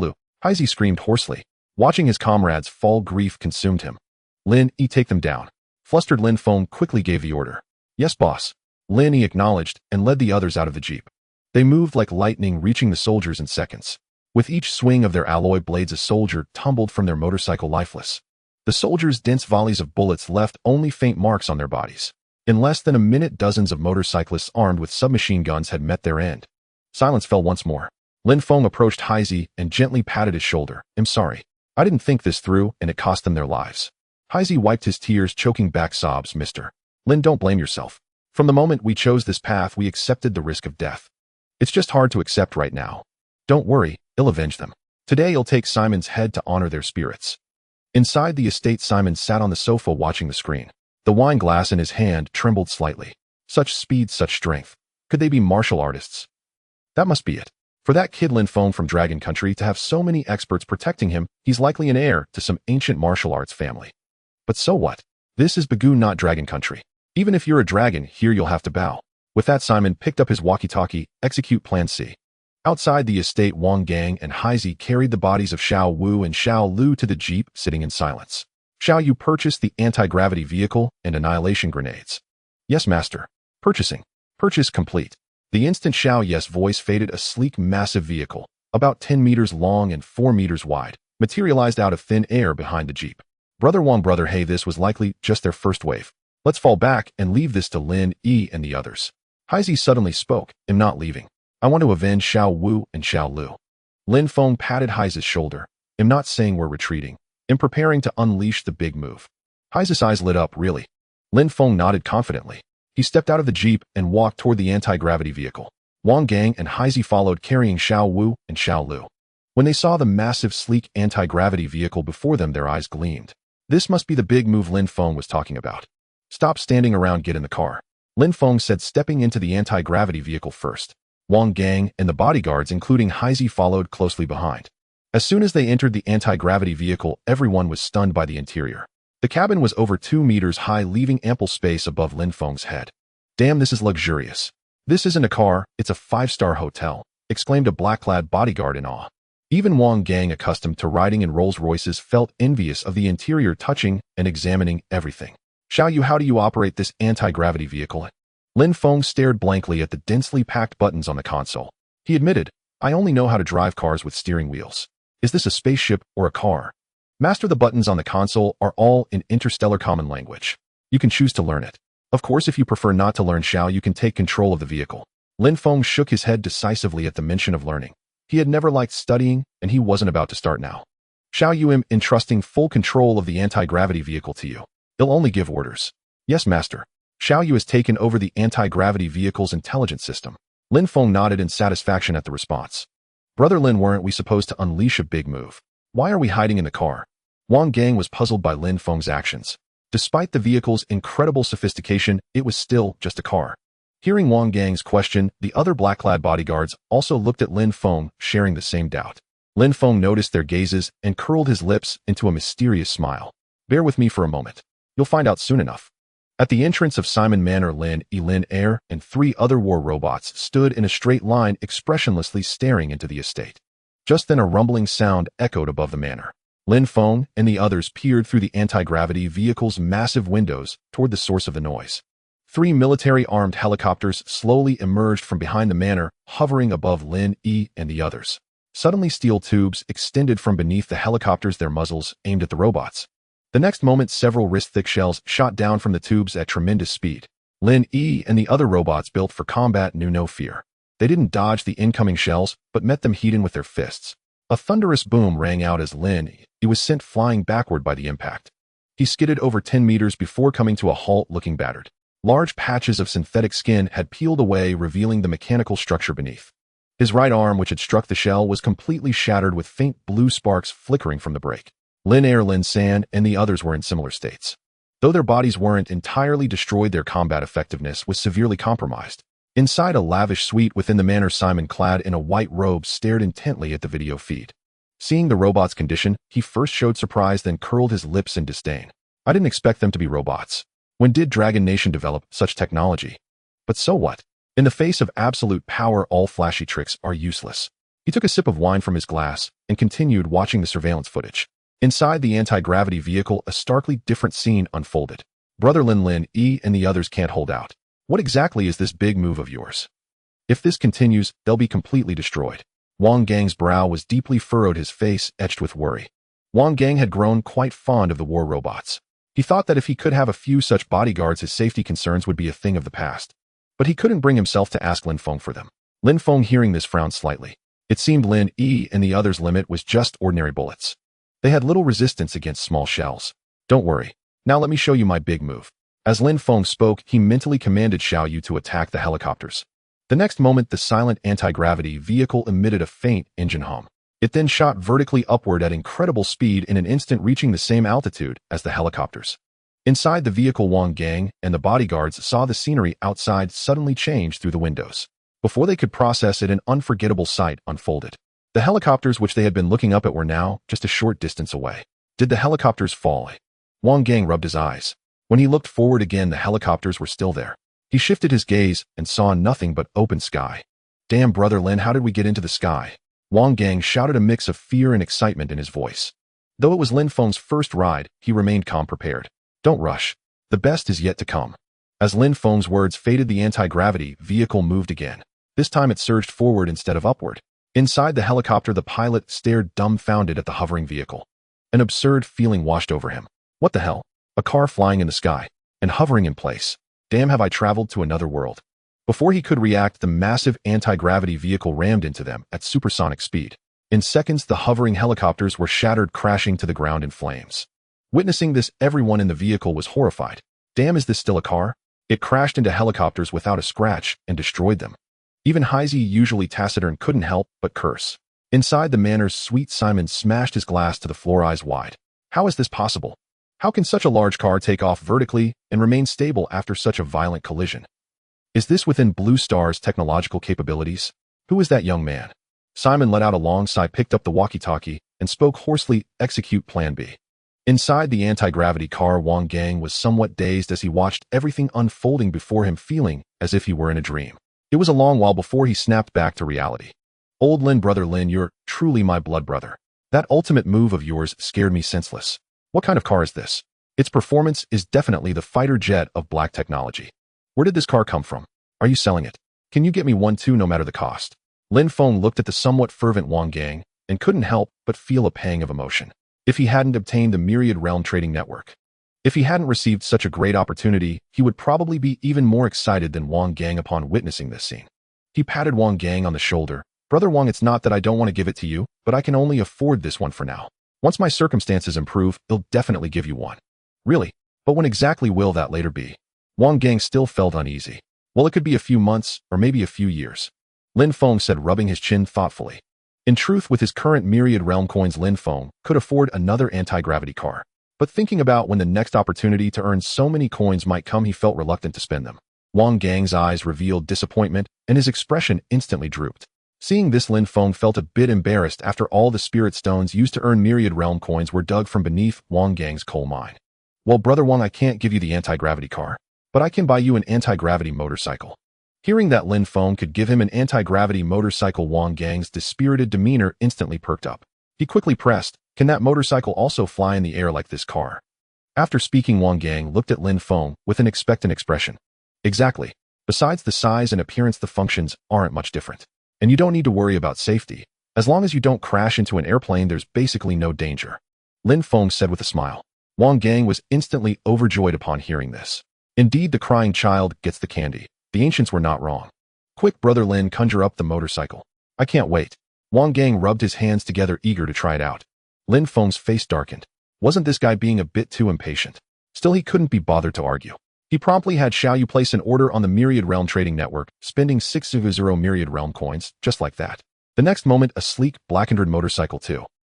Lu, Haizi screamed hoarsely. Watching his comrades fall, grief consumed him. Lin Yi, take them down. Flustered Lin Feng quickly gave the order. Yes, boss. Lin Yi acknowledged and led the others out of the jeep. They moved like lightning, reaching the soldiers in seconds. With each swing of their alloy blades, a soldier tumbled from their motorcycle lifeless. The soldiers' dense volleys of bullets left only faint marks on their bodies. In less than a minute, dozens of motorcyclists armed with submachine guns had met their end. Silence fell once more. Lin Feng approached Haizi and gently patted his shoulder. I'm sorry. I didn't think this through, and it cost them their lives. Haizi wiped his tears, choking back sobs. Mr. Lin, don't blame yourself. From the moment we chose this path, we accepted the risk of death. It's just hard to accept right now. Don't worry, I'll avenge them. Today I'll take Simon's head to honor their spirits. Inside the estate, Simon sat on the sofa watching the screen. The wine glass in his hand trembled slightly. Such speed, such strength. Could they be martial artists? That must be it. For that kid Lin Feng from Dragon Country to have so many experts protecting him, he's likely an heir to some ancient martial arts family. But so what? This is Bagu, not Dragon Country. Even if you're a dragon, here you'll have to bow. With that, Simon picked up his walkie-talkie. Execute Plan C. Outside the estate, Wang Gang and Haizi carried the bodies of Xiao Wu and Xiao Lu to the jeep, sitting in silence. Xiao Yu purchased the anti-gravity vehicle and annihilation grenades. Yes, master. Purchasing. Purchase complete. The instant Xiao Yu's voice faded, a sleek, massive vehicle, about 10 meters long and 4 meters wide, materialized out of thin air behind the jeep. Brother Wang, brother, hey, this was likely just their first wave. Let's fall back and leave this to Lin Yi and the others. Haizi suddenly spoke. I'm not leaving. I want to avenge Xiao Wu and Xiao Lu. Lin Feng patted Haizi's shoulder. I'm not saying we're retreating. I'm preparing to unleash the big move. Haizi's eyes lit up. Really? Lin Feng nodded confidently. He stepped out of the jeep and walked toward the anti-gravity vehicle. Wang Gang and Haizi followed, carrying Xiao Wu and Xiao Lu. When they saw the massive, sleek anti-gravity vehicle before them, their eyes gleamed. This must be the big move Lin Feng was talking about. Stop standing around, get in the car. Lin Feng said, stepping into the anti-gravity vehicle first. Wang Gang and the bodyguards, including Haizi, followed closely behind. As soon as they entered the anti-gravity vehicle, everyone was stunned by the interior. The cabin was over 2 meters high, leaving ample space above Lin Feng's head. Damn, this is luxurious. This isn't a car, it's a 5-star hotel, exclaimed a black-clad bodyguard in awe. Even Wang Gang, accustomed to riding in Rolls-Royces, felt envious of the interior, touching and examining everything. Xiao Yu, how do you operate this anti-gravity vehicle? Lin Feng stared blankly at the densely packed buttons on the console. He admitted, I only know how to drive cars with steering wheels. Is this a spaceship or a car? Master, the buttons on the console are all in interstellar common language. You can choose to learn it. Of course, if you prefer not to learn, Xiao, you can take control of the vehicle. Lin Feng shook his head decisively at the mention of learning. He had never liked studying, and he wasn't about to start now. Xiao Yu, am entrusting full control of the anti-gravity vehicle to you. He'll only give orders. Yes, master. Xiao Yu has taken over the anti-gravity vehicle's intelligence system. Lin Feng nodded in satisfaction at the response. Brother Lin, weren't we supposed to unleash a big move? Why are we hiding in the car? Wang Gang was puzzled by Lin Feng's actions. Despite the vehicle's incredible sophistication, it was still just a car. Hearing Wang Gang's question, the other black-clad bodyguards also looked at Lin Feng, sharing the same doubt. Lin Feng noticed their gazes and curled his lips into a mysterious smile. Bear with me for a moment. You'll find out soon enough. At the entrance of Simon Manor, Lin Air and 3 other war robots stood in a straight line, expressionlessly staring into the estate. Just then a rumbling sound echoed above the manor. Lin Feng and the others peered through the anti-gravity vehicle's massive windows toward the source of the noise. 3 military-armed helicopters slowly emerged from behind the manor, hovering above Lin Yi and the others. Suddenly, steel tubes extended from beneath the helicopters, their muzzles aimed at the robots. The next moment, several wrist-thick shells shot down from the tubes at tremendous speed. Lin E and the other robots built for combat knew no fear. They didn't dodge the incoming shells, but met them head-on with their fists. A thunderous boom rang out as Lin E was sent flying backward by the impact. He skidded over 10 meters before coming to a halt looking battered. Large patches of synthetic skin had peeled away, revealing the mechanical structure beneath. His right arm, which had struck the shell, was completely shattered with faint blue sparks flickering from the break. Lin Air, Lin San, and the others were in similar states. Though their bodies weren't entirely destroyed, their combat effectiveness was severely compromised. Inside a lavish suite within the manor, Simon, clad in a white robe, stared intently at the video feed. Seeing the robot's condition, he first showed surprise, then curled his lips in disdain. I didn't expect them to be robots. When did Dragon Nation develop such technology? But so what? In the face of absolute power, all flashy tricks are useless. He took a sip of wine from his glass and continued watching the surveillance footage. Inside the anti-gravity vehicle, a starkly different scene unfolded. Brother Lin E and the others can't hold out. What exactly is this big move of yours? If this continues, they'll be completely destroyed. Wang Gang's brow was deeply furrowed, his face etched with worry. Wang Gang had grown quite fond of the war robots. He thought that if he could have a few such bodyguards, his safety concerns would be a thing of the past. But he couldn't bring himself to ask Lin Feng for them. Lin Feng, hearing this, frowned slightly. It seemed Lin E and the others' limit was just ordinary bullets. They had little resistance against small shells. Don't worry. Now let me show you my big move. As Lin Feng spoke, he mentally commanded Xiao Yu to attack the helicopters. The next moment, the silent anti-gravity vehicle emitted a faint engine hum. It then shot vertically upward at incredible speed, in an instant reaching the same altitude as the helicopters. Inside the vehicle, Wang Gang and the bodyguards saw the scenery outside suddenly change through the windows. Before they could process it, an unforgettable sight unfolded. The helicopters which they had been looking up at were now just a short distance away. Did the helicopters fall? Wang Gang rubbed his eyes. When he looked forward again, the helicopters were still there. He shifted his gaze and saw nothing but open sky. Damn, Brother Lin, how did we get into the sky? Wang Gang shouted, a mix of fear and excitement in his voice. Though it was Lin Feng's first ride, he remained calm, prepared. Don't rush. The best is yet to come. As Lin Feng's words faded, the anti-gravity vehicle moved again. This time it surged forward instead of upward. Inside the helicopter, the pilot stared dumbfounded at the hovering vehicle. An absurd feeling washed over him. What the hell? A car flying in the sky and hovering in place. Damn, have I traveled to another world? Before he could react, the massive anti-gravity vehicle rammed into them at supersonic speed. In seconds, the hovering helicopters were shattered, crashing to the ground in flames. Witnessing this, everyone in the vehicle was horrified. Damn, is this still a car? It crashed into helicopters without a scratch and destroyed them. Even Heisey, usually taciturn, couldn't help but curse. Inside the manor's suite, Simon smashed his glass to the floor, eyes wide. How is this possible? How can such a large car take off vertically and remain stable after such a violent collision? Is this within Blue Star's technological capabilities? Who is that young man? Simon let out a long sigh, picked up the walkie-talkie, and spoke hoarsely, execute Plan B. Inside the anti-gravity car, Wang Gang was somewhat dazed as he watched everything unfolding before him, feeling as if he were in a dream. It was a long while before he snapped back to reality. Old Lin, Brother Lin, you're truly my blood brother. That ultimate move of yours scared me senseless. What kind of car is this? Its performance is definitely the fighter jet of black technology. Where did this car come from? Are you selling it? Can you get me one too, no matter the cost? Lin Feng looked at the somewhat fervent Wang Gang and couldn't help but feel a pang of emotion. If he hadn't obtained the Myriad realm trading network, if he hadn't received such a great opportunity, he would probably be even more excited than Wang Gang upon witnessing this scene. He patted Wang Gang on the shoulder. Brother Wang, it's not that I don't want to give it to you, but I can only afford this one for now. Once my circumstances improve, I'll definitely give you one. Really? But when exactly will that later be? Wang Gang still felt uneasy. Well, it could be a few months, or maybe a few years. Lin Feng said, rubbing his chin thoughtfully. In truth, with his current Myriad realm coins, Lin Feng could afford another anti-gravity car. But thinking about when the next opportunity to earn so many coins might come, he felt reluctant to spend them. Wang Gang's eyes revealed disappointment, and his expression instantly drooped. Seeing this, Lin Feng felt a bit embarrassed after all the spirit stones used to earn Myriad realm coins were dug from beneath Wang Gang's coal mine. Well, Brother Wang, I can't give you the anti-gravity car, but I can buy you an anti-gravity motorcycle. Hearing that Lin Feng could give him an anti-gravity motorcycle, Wang Gang's dispirited demeanor instantly perked up. He quickly pressed, can that motorcycle also fly in the air like this car? After speaking, Wang Gang looked at Lin Feng with an expectant expression. Exactly. Besides the size and appearance, the functions aren't much different. And you don't need to worry about safety. As long as you don't crash into an airplane, there's basically no danger. Lin Feng said with a smile. Wang Gang was instantly overjoyed upon hearing this. Indeed, the crying child gets the candy. The ancients were not wrong. Quick, Brother Lin, conjure up the motorcycle. I can't wait. Wang Gang rubbed his hands together, eager to try it out. Lin Feng's face darkened. Wasn't this guy being a bit too impatient? Still, he couldn't be bothered to argue. He promptly had Xiaoyu place an order on the Myriad Realm Trading Network, spending 600 Myriad Realm coins, just like that. The next moment, a sleek, black-and-red motorcycle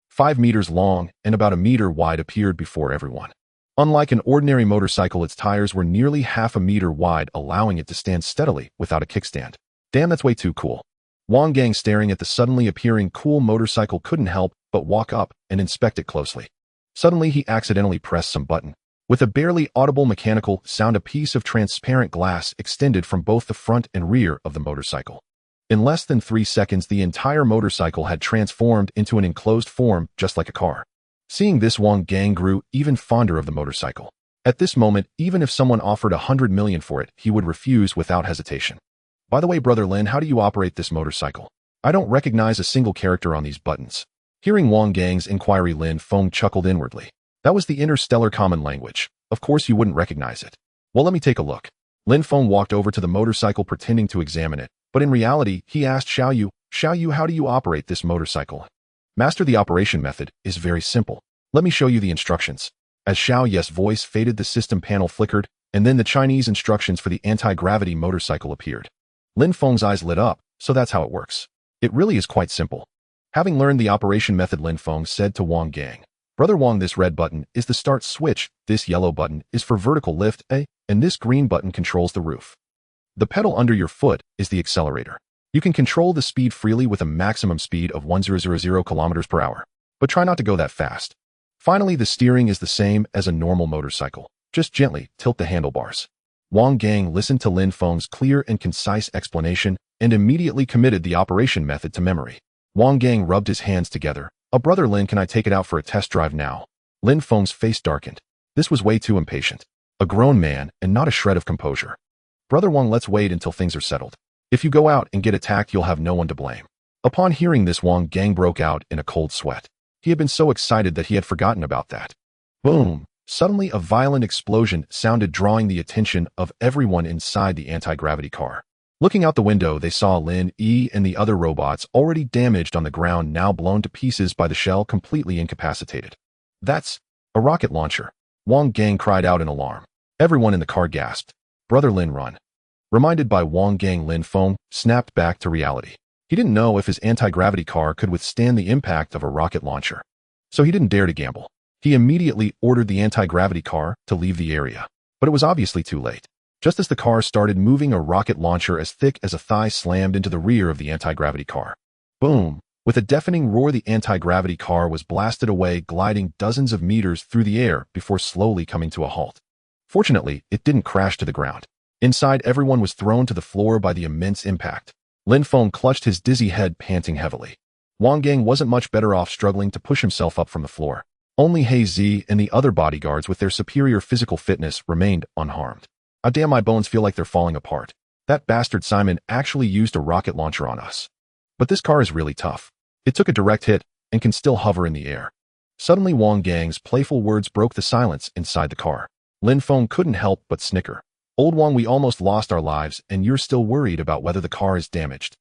5 meters long and about a meter wide appeared before everyone. Unlike an ordinary motorcycle, its tires were nearly half a meter wide, allowing it to stand steadily without a kickstand. Damn, that's way too cool. Wang Gang, staring at the suddenly appearing cool motorcycle, couldn't help but walk up and inspect it closely. Suddenly, he accidentally pressed some button. With a barely audible mechanical sound, a piece of transparent glass extended from both the front and rear of the motorcycle. In less than 3 seconds, the entire motorcycle had transformed into an enclosed form, just like a car. Seeing this, Wang Gang grew even fonder of the motorcycle. At this moment, even if someone offered 100 million for it, he would refuse without hesitation. By the way, Brother Lin, how do you operate this motorcycle? I don't recognize a single character on these buttons. Hearing Wang Gang's inquiry, Lin Feng chuckled inwardly. That was the interstellar common language. Of course you wouldn't recognize it. Well, let me take a look. Lin Feng walked over to the motorcycle, pretending to examine it, but in reality, he asked Xiaoyu, how do you operate this motorcycle? Master, the operation method is very simple. Let me show you the instructions. As Xiaoyu's voice faded, the system panel flickered, and then the Chinese instructions for the anti-gravity motorcycle appeared. Lin Feng's eyes lit up. So that's how it works. It really is quite simple. Having learned the operation method, Lin Feng said to Wang Gang, Brother Wang, this red button is the start switch, this yellow button is for vertical lift, and this green button controls the roof. The pedal under your foot is the accelerator. You can control the speed freely with a maximum speed of 1000 kilometers per hour, but try not to go that fast. Finally, the steering is the same as a normal motorcycle. Just gently tilt the handlebars. Wang Gang listened to Lin Feng's clear and concise explanation and immediately committed the operation method to memory. Wang Gang rubbed his hands together. Brother Lin, can I take it out for a test drive now? Lin Feng's face darkened. This was way too impatient. A grown man and not a shred of composure. Brother Wang, let's wait until things are settled. If you go out and get attacked, you'll have no one to blame. Upon hearing this, Wang Gang broke out in a cold sweat. He had been so excited that he had forgotten about that. Boom! Suddenly, a violent explosion sounded, drawing the attention of everyone inside the anti-gravity car. Looking out the window, they saw Lin E and the other robots already damaged on the ground, now blown to pieces by the shell, completely incapacitated. That's a rocket launcher. Wang Gang cried out in alarm. Everyone in the car gasped. Brother Lin, run. Reminded by Wang Gang, Lin Feng snapped back to reality. He didn't know if his anti-gravity car could withstand the impact of a rocket launcher. So he didn't dare to gamble. He immediately ordered the anti-gravity car to leave the area. But it was obviously too late. Just as the car started moving, a rocket launcher as thick as a thigh slammed into the rear of the anti-gravity car. Boom! With a deafening roar, the anti-gravity car was blasted away, gliding dozens of meters through the air before slowly coming to a halt. Fortunately, it didn't crash to the ground. Inside, everyone was thrown to the floor by the immense impact. Lin Feng clutched his dizzy head, panting heavily. Wang Gang wasn't much better off, struggling to push himself up from the floor. Only He Zi and the other bodyguards, with their superior physical fitness, remained unharmed. Damn, my bones feel like they're falling apart. That bastard Simon actually used a rocket launcher on us. But this car is really tough. It took a direct hit and can still hover in the air. Suddenly, Wang Gang's playful words broke the silence inside the car. Lin Feng couldn't help but snicker. Old Wang, we almost lost our lives, and you're still worried about whether the car is damaged.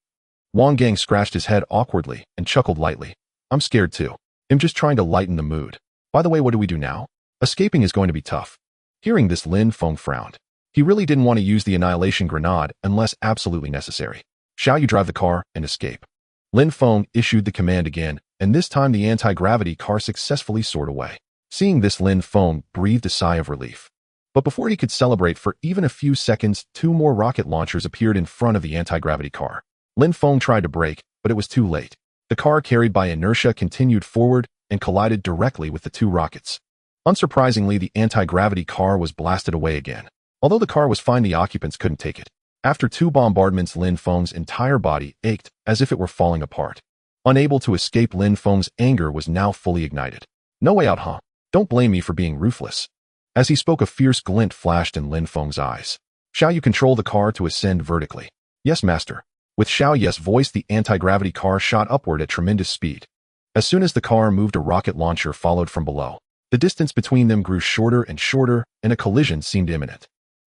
Wang Gang scratched his head awkwardly and chuckled lightly. I'm scared too. I'm just trying to lighten the mood. By the way, what do we do now? Escaping is going to be tough. Hearing this, Lin Feng frowned. He really didn't want to use the annihilation grenade unless absolutely necessary. Shall you drive the car and escape? Lin Feng issued the command again, and this time the anti-gravity car successfully soared away. Seeing this, Lin Feng breathed a sigh of relief. But before he could celebrate for even a few seconds, 2 more rocket launchers appeared in front of the anti-gravity car. Lin Feng tried to brake, but it was too late. The car, carried by inertia, continued forward and collided directly with the 2 rockets. Unsurprisingly, the anti-gravity car was blasted away again. Although the car was fine, the occupants couldn't take it. After 2 bombardments, Lin Feng's entire body ached as if it were falling apart. Unable to escape, Lin Feng's anger was now fully ignited. No way out, huh? Don't blame me for being ruthless. As he spoke, a fierce glint flashed in Lin Feng's eyes. Shall you control the car to ascend vertically? Yes, master. With Xiaoyu's voice, the anti-gravity car shot upward at tremendous speed. As soon as the car moved, a rocket launcher followed from below. The distance between them grew shorter and shorter, and a collision seemed imminent.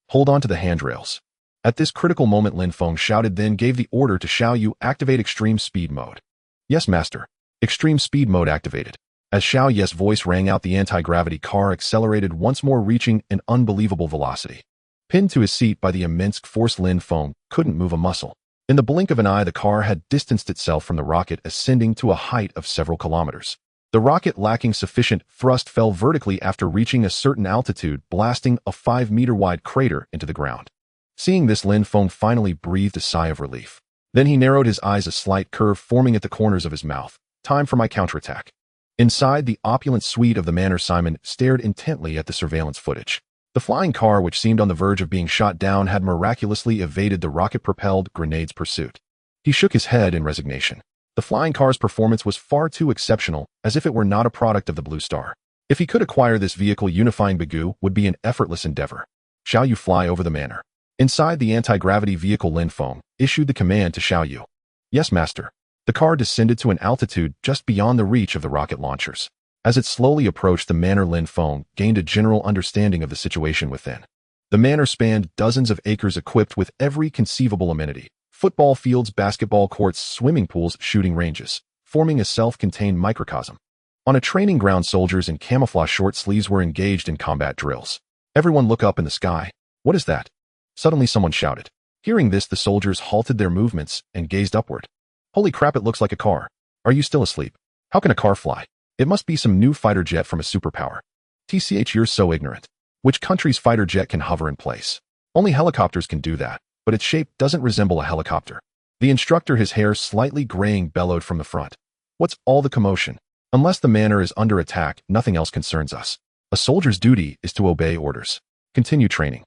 Hold on to the handrails. At this critical moment, Lin Feng shouted, then gave the order to Xiao Yu activate extreme speed mode. Yes, master. Extreme speed mode activated. As Xiao Yu's voice rang out, the anti-gravity car accelerated once more, reaching an unbelievable velocity. Pinned to his seat by the immense force, Lin Feng couldn't move a muscle. In the blink of an eye, the car had distanced itself from the rocket, ascending to a height of several kilometers. The rocket, lacking sufficient thrust, fell vertically after reaching a certain altitude, blasting a 5-meter-wide crater into the ground. Seeing this, Lin Feng finally breathed a sigh of relief. Then he narrowed his eyes, a slight curve forming at the corners of his mouth. Time for my counterattack. Inside the opulent suite of the manor, Simon stared intently at the surveillance footage. The flying car, which seemed on the verge of being shot down, had miraculously evaded the rocket-propelled grenade's pursuit. He shook his head in resignation. The flying car's performance was far too exceptional, as if it were not a product of the Blue Star. If he could acquire this vehicle, unifying Bagoo would be an effortless endeavor. Xiao Yu, fly over the manor. Inside the anti-gravity vehicle, Lin Feng issued the command to Xiao Yu. Yes, master. The car descended to an altitude just beyond the reach of the rocket launchers. As it slowly approached the manor, Lin Feng gained a general understanding of the situation within. The manor spanned dozens of acres, equipped with every conceivable amenity: football fields, basketball courts, swimming pools, shooting ranges, forming a self-contained microcosm. On a training ground, soldiers in camouflage short sleeves were engaged in combat drills. Everyone, look up in the sky. What is that? Suddenly someone shouted. Hearing this, the soldiers halted their movements and gazed upward. Holy crap, it looks like a car. Are you still asleep? How can a car fly? It must be some new fighter jet from a superpower. TCH, you're so ignorant. Which country's fighter jet can hover in place? Only helicopters can do that, but its shape doesn't resemble a helicopter. The instructor, his hair slightly graying, bellowed from the front. What's all the commotion? Unless the manor is under attack, nothing else concerns us. A soldier's duty is to obey orders. Continue training.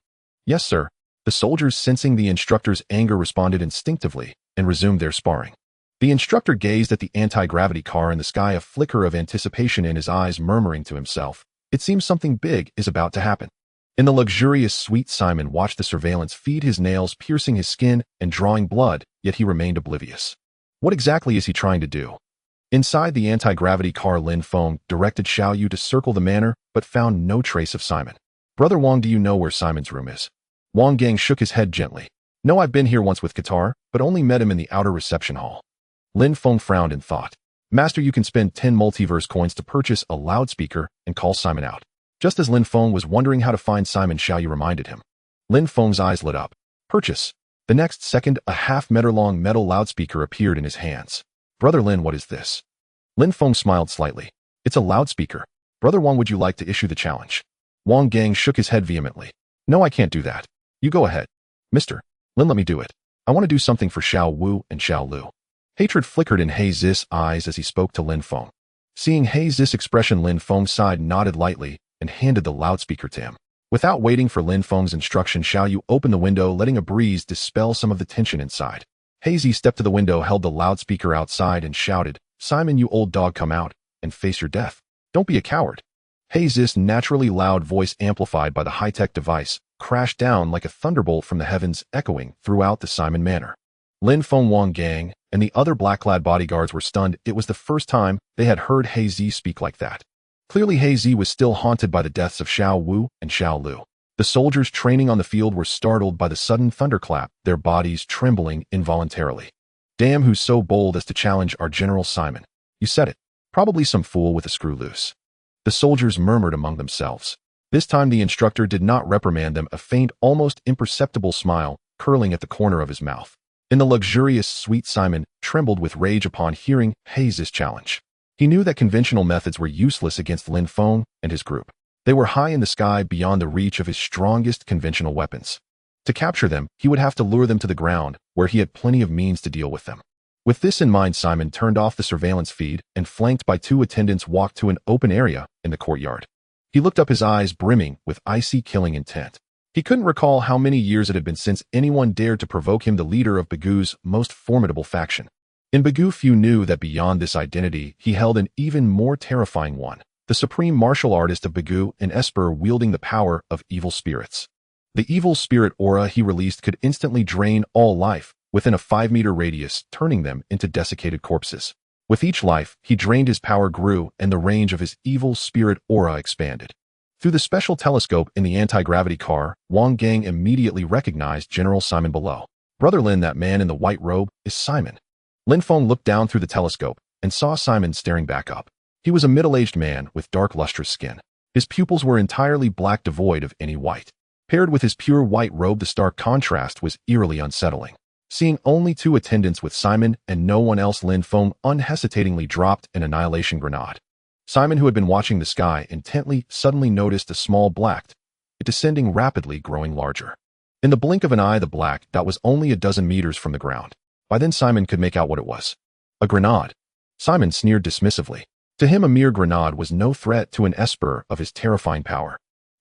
Yes, sir. The soldiers, sensing the instructor's anger, responded instinctively and resumed their sparring. The instructor gazed at the anti-gravity car in the sky, a flicker of anticipation in his eyes, murmuring to himself, it seems something big is about to happen. In the luxurious suite, Simon watched the surveillance feed, his nails piercing his skin and drawing blood, yet he remained oblivious. What exactly is he trying to do? Inside the anti-gravity car, Lin Feng directed Xiao Yu to circle the manor, but found no trace of Simon. Brother Wang, do you know where Simon's room is? Wang Gang shook his head gently. No, I've been here once with Qatar, but only met him in the outer reception hall. Lin Feng frowned and thought. Master, you can spend 10 multiverse coins to purchase a loudspeaker and call Simon out. Just as Lin Feng was wondering how to find Simon, Xiao Yu reminded him. Lin Feng's eyes lit up. Purchase. The next second, a half-meter-long metal loudspeaker appeared in his hands. Brother Lin, what is this? Lin Feng smiled slightly. It's a loudspeaker. Brother Wang, would you like to issue the challenge? Wang Gang shook his head vehemently. No, I can't do that. You go ahead. Mr. Lin, let me do it. I want to do something for Xiao Wu and Xiao Lu. Hatred flickered in He Zis' eyes as he spoke to Lin Feng. Seeing He Zis' expression, Lin Feng sighed, nodded lightly, and handed the loudspeaker to him. Without waiting for Lin Feng's instruction, Xiao Yu opened the window, letting a breeze dispel some of the tension inside. He Zis stepped to the window, held the loudspeaker outside, and shouted, Simon, you old dog, come out and face your death. Don't be a coward. He Zis' naturally loud voice, amplified by the high-tech device, crashed down like a thunderbolt from the heavens, echoing throughout the Simon Manor. Lin Feng, Wang Gang, and the other black-clad bodyguards were stunned. It was the first time they had heard He Zi speak like that. Clearly, He Zi was still haunted by the deaths of Xiao Wu and Xiao Lu. The soldiers training on the field were startled by the sudden thunderclap, their bodies trembling involuntarily. Damn, who's so bold as to challenge our General Simon? You said it. Probably some fool with a screw loose. The soldiers murmured among themselves. This time the instructor did not reprimand them, a faint, almost imperceptible smile curling at the corner of his mouth. In the luxurious suite, Simon trembled with rage upon hearing He Zis' challenge. He knew that conventional methods were useless against Lin Feng and his group. They were high in the sky, beyond the reach of his strongest conventional weapons. To capture them, he would have to lure them to the ground, where he had plenty of means to deal with them. With this in mind, Simon turned off the surveillance feed and, flanked by 2 attendants, walked to an open area in the courtyard. He looked up, his eyes brimming with icy, killing intent. He couldn't recall how many years it had been since anyone dared to provoke him, the leader of Bagoo's most formidable faction. In Bagoo, few knew that beyond this identity, he held an even more terrifying one, the supreme martial artist of Bagoo, an Esper wielding the power of evil spirits. The evil spirit aura he released could instantly drain all life within a 5-meter radius, turning them into desiccated corpses. With each life he drained, his power grew, and the range of his evil spirit aura expanded. Through the special telescope in the anti-gravity car, Wang Gang immediately recognized General Simon below. Brother Lin, that man in the white robe, is Simon. Lin Feng looked down through the telescope and saw Simon staring back up. He was a middle-aged man with dark lustrous skin. His pupils were entirely black, devoid of any white. Paired with his pure white robe, the stark contrast was eerily unsettling. Seeing only two attendants with Simon and no one else, Lin Feng unhesitatingly dropped an annihilation grenade. Simon, who had been watching the sky intently, suddenly noticed a small black, it descending rapidly, growing larger. In the blink of an eye, the black dot was only a dozen meters from the ground. By then Simon could make out what it was. A grenade. Simon sneered dismissively. To him, a mere grenade was no threat to an esper of his terrifying power.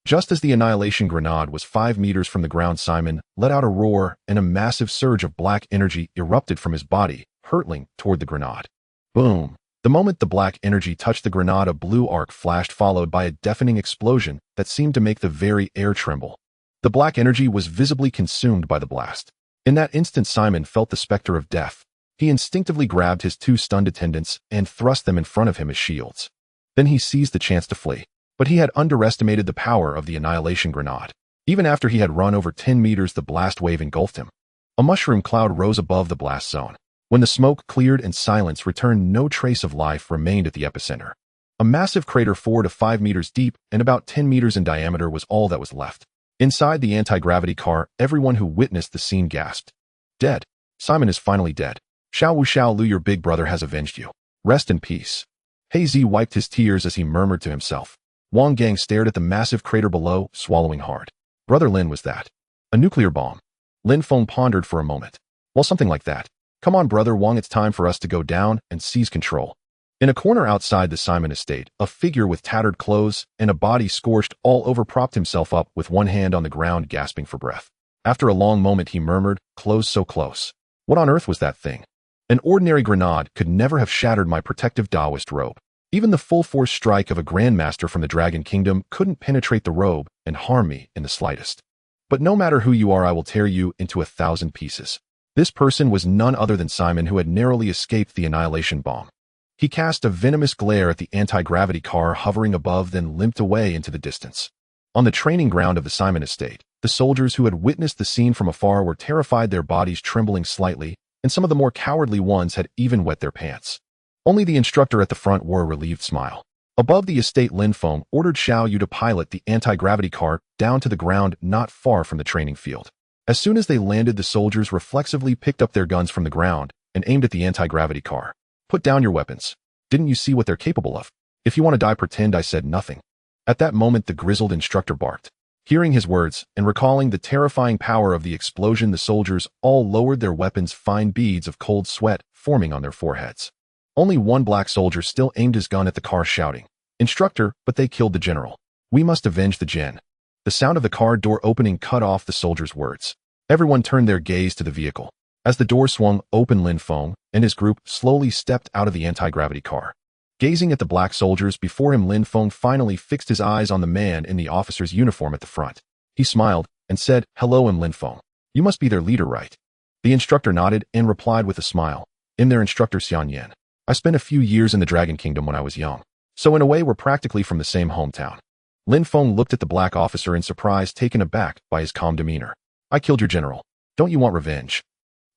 Just as the annihilation grenade was 5 meters from the ground, Simon let out a roar, and a massive surge of black energy erupted from his body, hurtling toward the grenade. Boom! The moment the black energy touched the grenade, a blue arc flashed, followed by a deafening explosion that seemed to make the very air tremble. The black energy was visibly consumed by the blast. In that instant, Simon felt the specter of death. He instinctively grabbed his two stunned attendants and thrust them in front of him as shields. Then he seized the chance to flee. But he had underestimated the power of the annihilation grenade. Even after he had run over 10 meters, the blast wave engulfed him. A mushroom cloud rose above the blast zone. When the smoke cleared and silence returned, no trace of life remained at the epicenter. A massive crater 4 to 5 meters deep and about 10 meters in diameter was all that was left. Inside the anti-gravity car, everyone who witnessed the scene gasped. Dead. Simon is finally dead. Xiao Lu, your big brother has avenged you. Rest in peace. Hazy wiped his tears as he murmured to himself. Wang Gang stared at the massive crater below, swallowing hard. Brother Lin, was that a nuclear bomb? Lin Feng pondered for a moment. Well, something like that. Come on, Brother Wang, it's time for us to go down and seize control. In a corner outside the Simon estate, a figure with tattered clothes and a body scorched all over propped himself up with one hand on the ground, gasping for breath. After a long moment, he murmured, "Close, so close. What on earth was that thing? An ordinary grenade could never have shattered my protective Taoist robe. Even the full-force strike of a grandmaster from the Dragon Kingdom couldn't penetrate the robe and harm me in the slightest. But no matter who you are, I will tear you into 1,000 pieces." This person was none other than Simon, who had narrowly escaped the annihilation bomb. He cast a venomous glare at the anti-gravity car hovering above, then limped away into the distance. On the training ground of the Simon estate, the soldiers who had witnessed the scene from afar were terrified, their bodies trembling slightly, and some of the more cowardly ones had even wet their pants. Only the instructor at the front wore a relieved smile. Above the estate, Lin Feng ordered Xiao Yu to pilot the anti-gravity car down to the ground not far from the training field. As soon as they landed, the soldiers reflexively picked up their guns from the ground and aimed at the anti-gravity car. "Put down your weapons. Didn't you see what they're capable of? If you want to die, pretend I said nothing." At that moment, the grizzled instructor barked. Hearing his words and recalling the terrifying power of the explosion, the soldiers all lowered their weapons, fine beads of cold sweat forming on their foreheads. Only one black soldier still aimed his gun at the car, shouting, "Instructor, but they killed the general. We must avenge the gen." The sound of the car door opening cut off the soldier's words. Everyone turned their gaze to the vehicle. As the door swung open, Lin Feng and his group slowly stepped out of the anti-gravity car. Gazing at the black soldiers before him, Lin Feng finally fixed his eyes on the man in the officer's uniform at the front. He smiled and said, "Hello, I'm Lin Feng. You must be their leader, right?" The instructor nodded and replied with a smile, "I'm their instructor, Xian Yan. I spent a few years in the Dragon Kingdom when I was young, so in a way we're practically from the same hometown." Lin Feng looked at the black officer in surprise, taken aback by his calm demeanor. "I killed your general. Don't you want revenge?"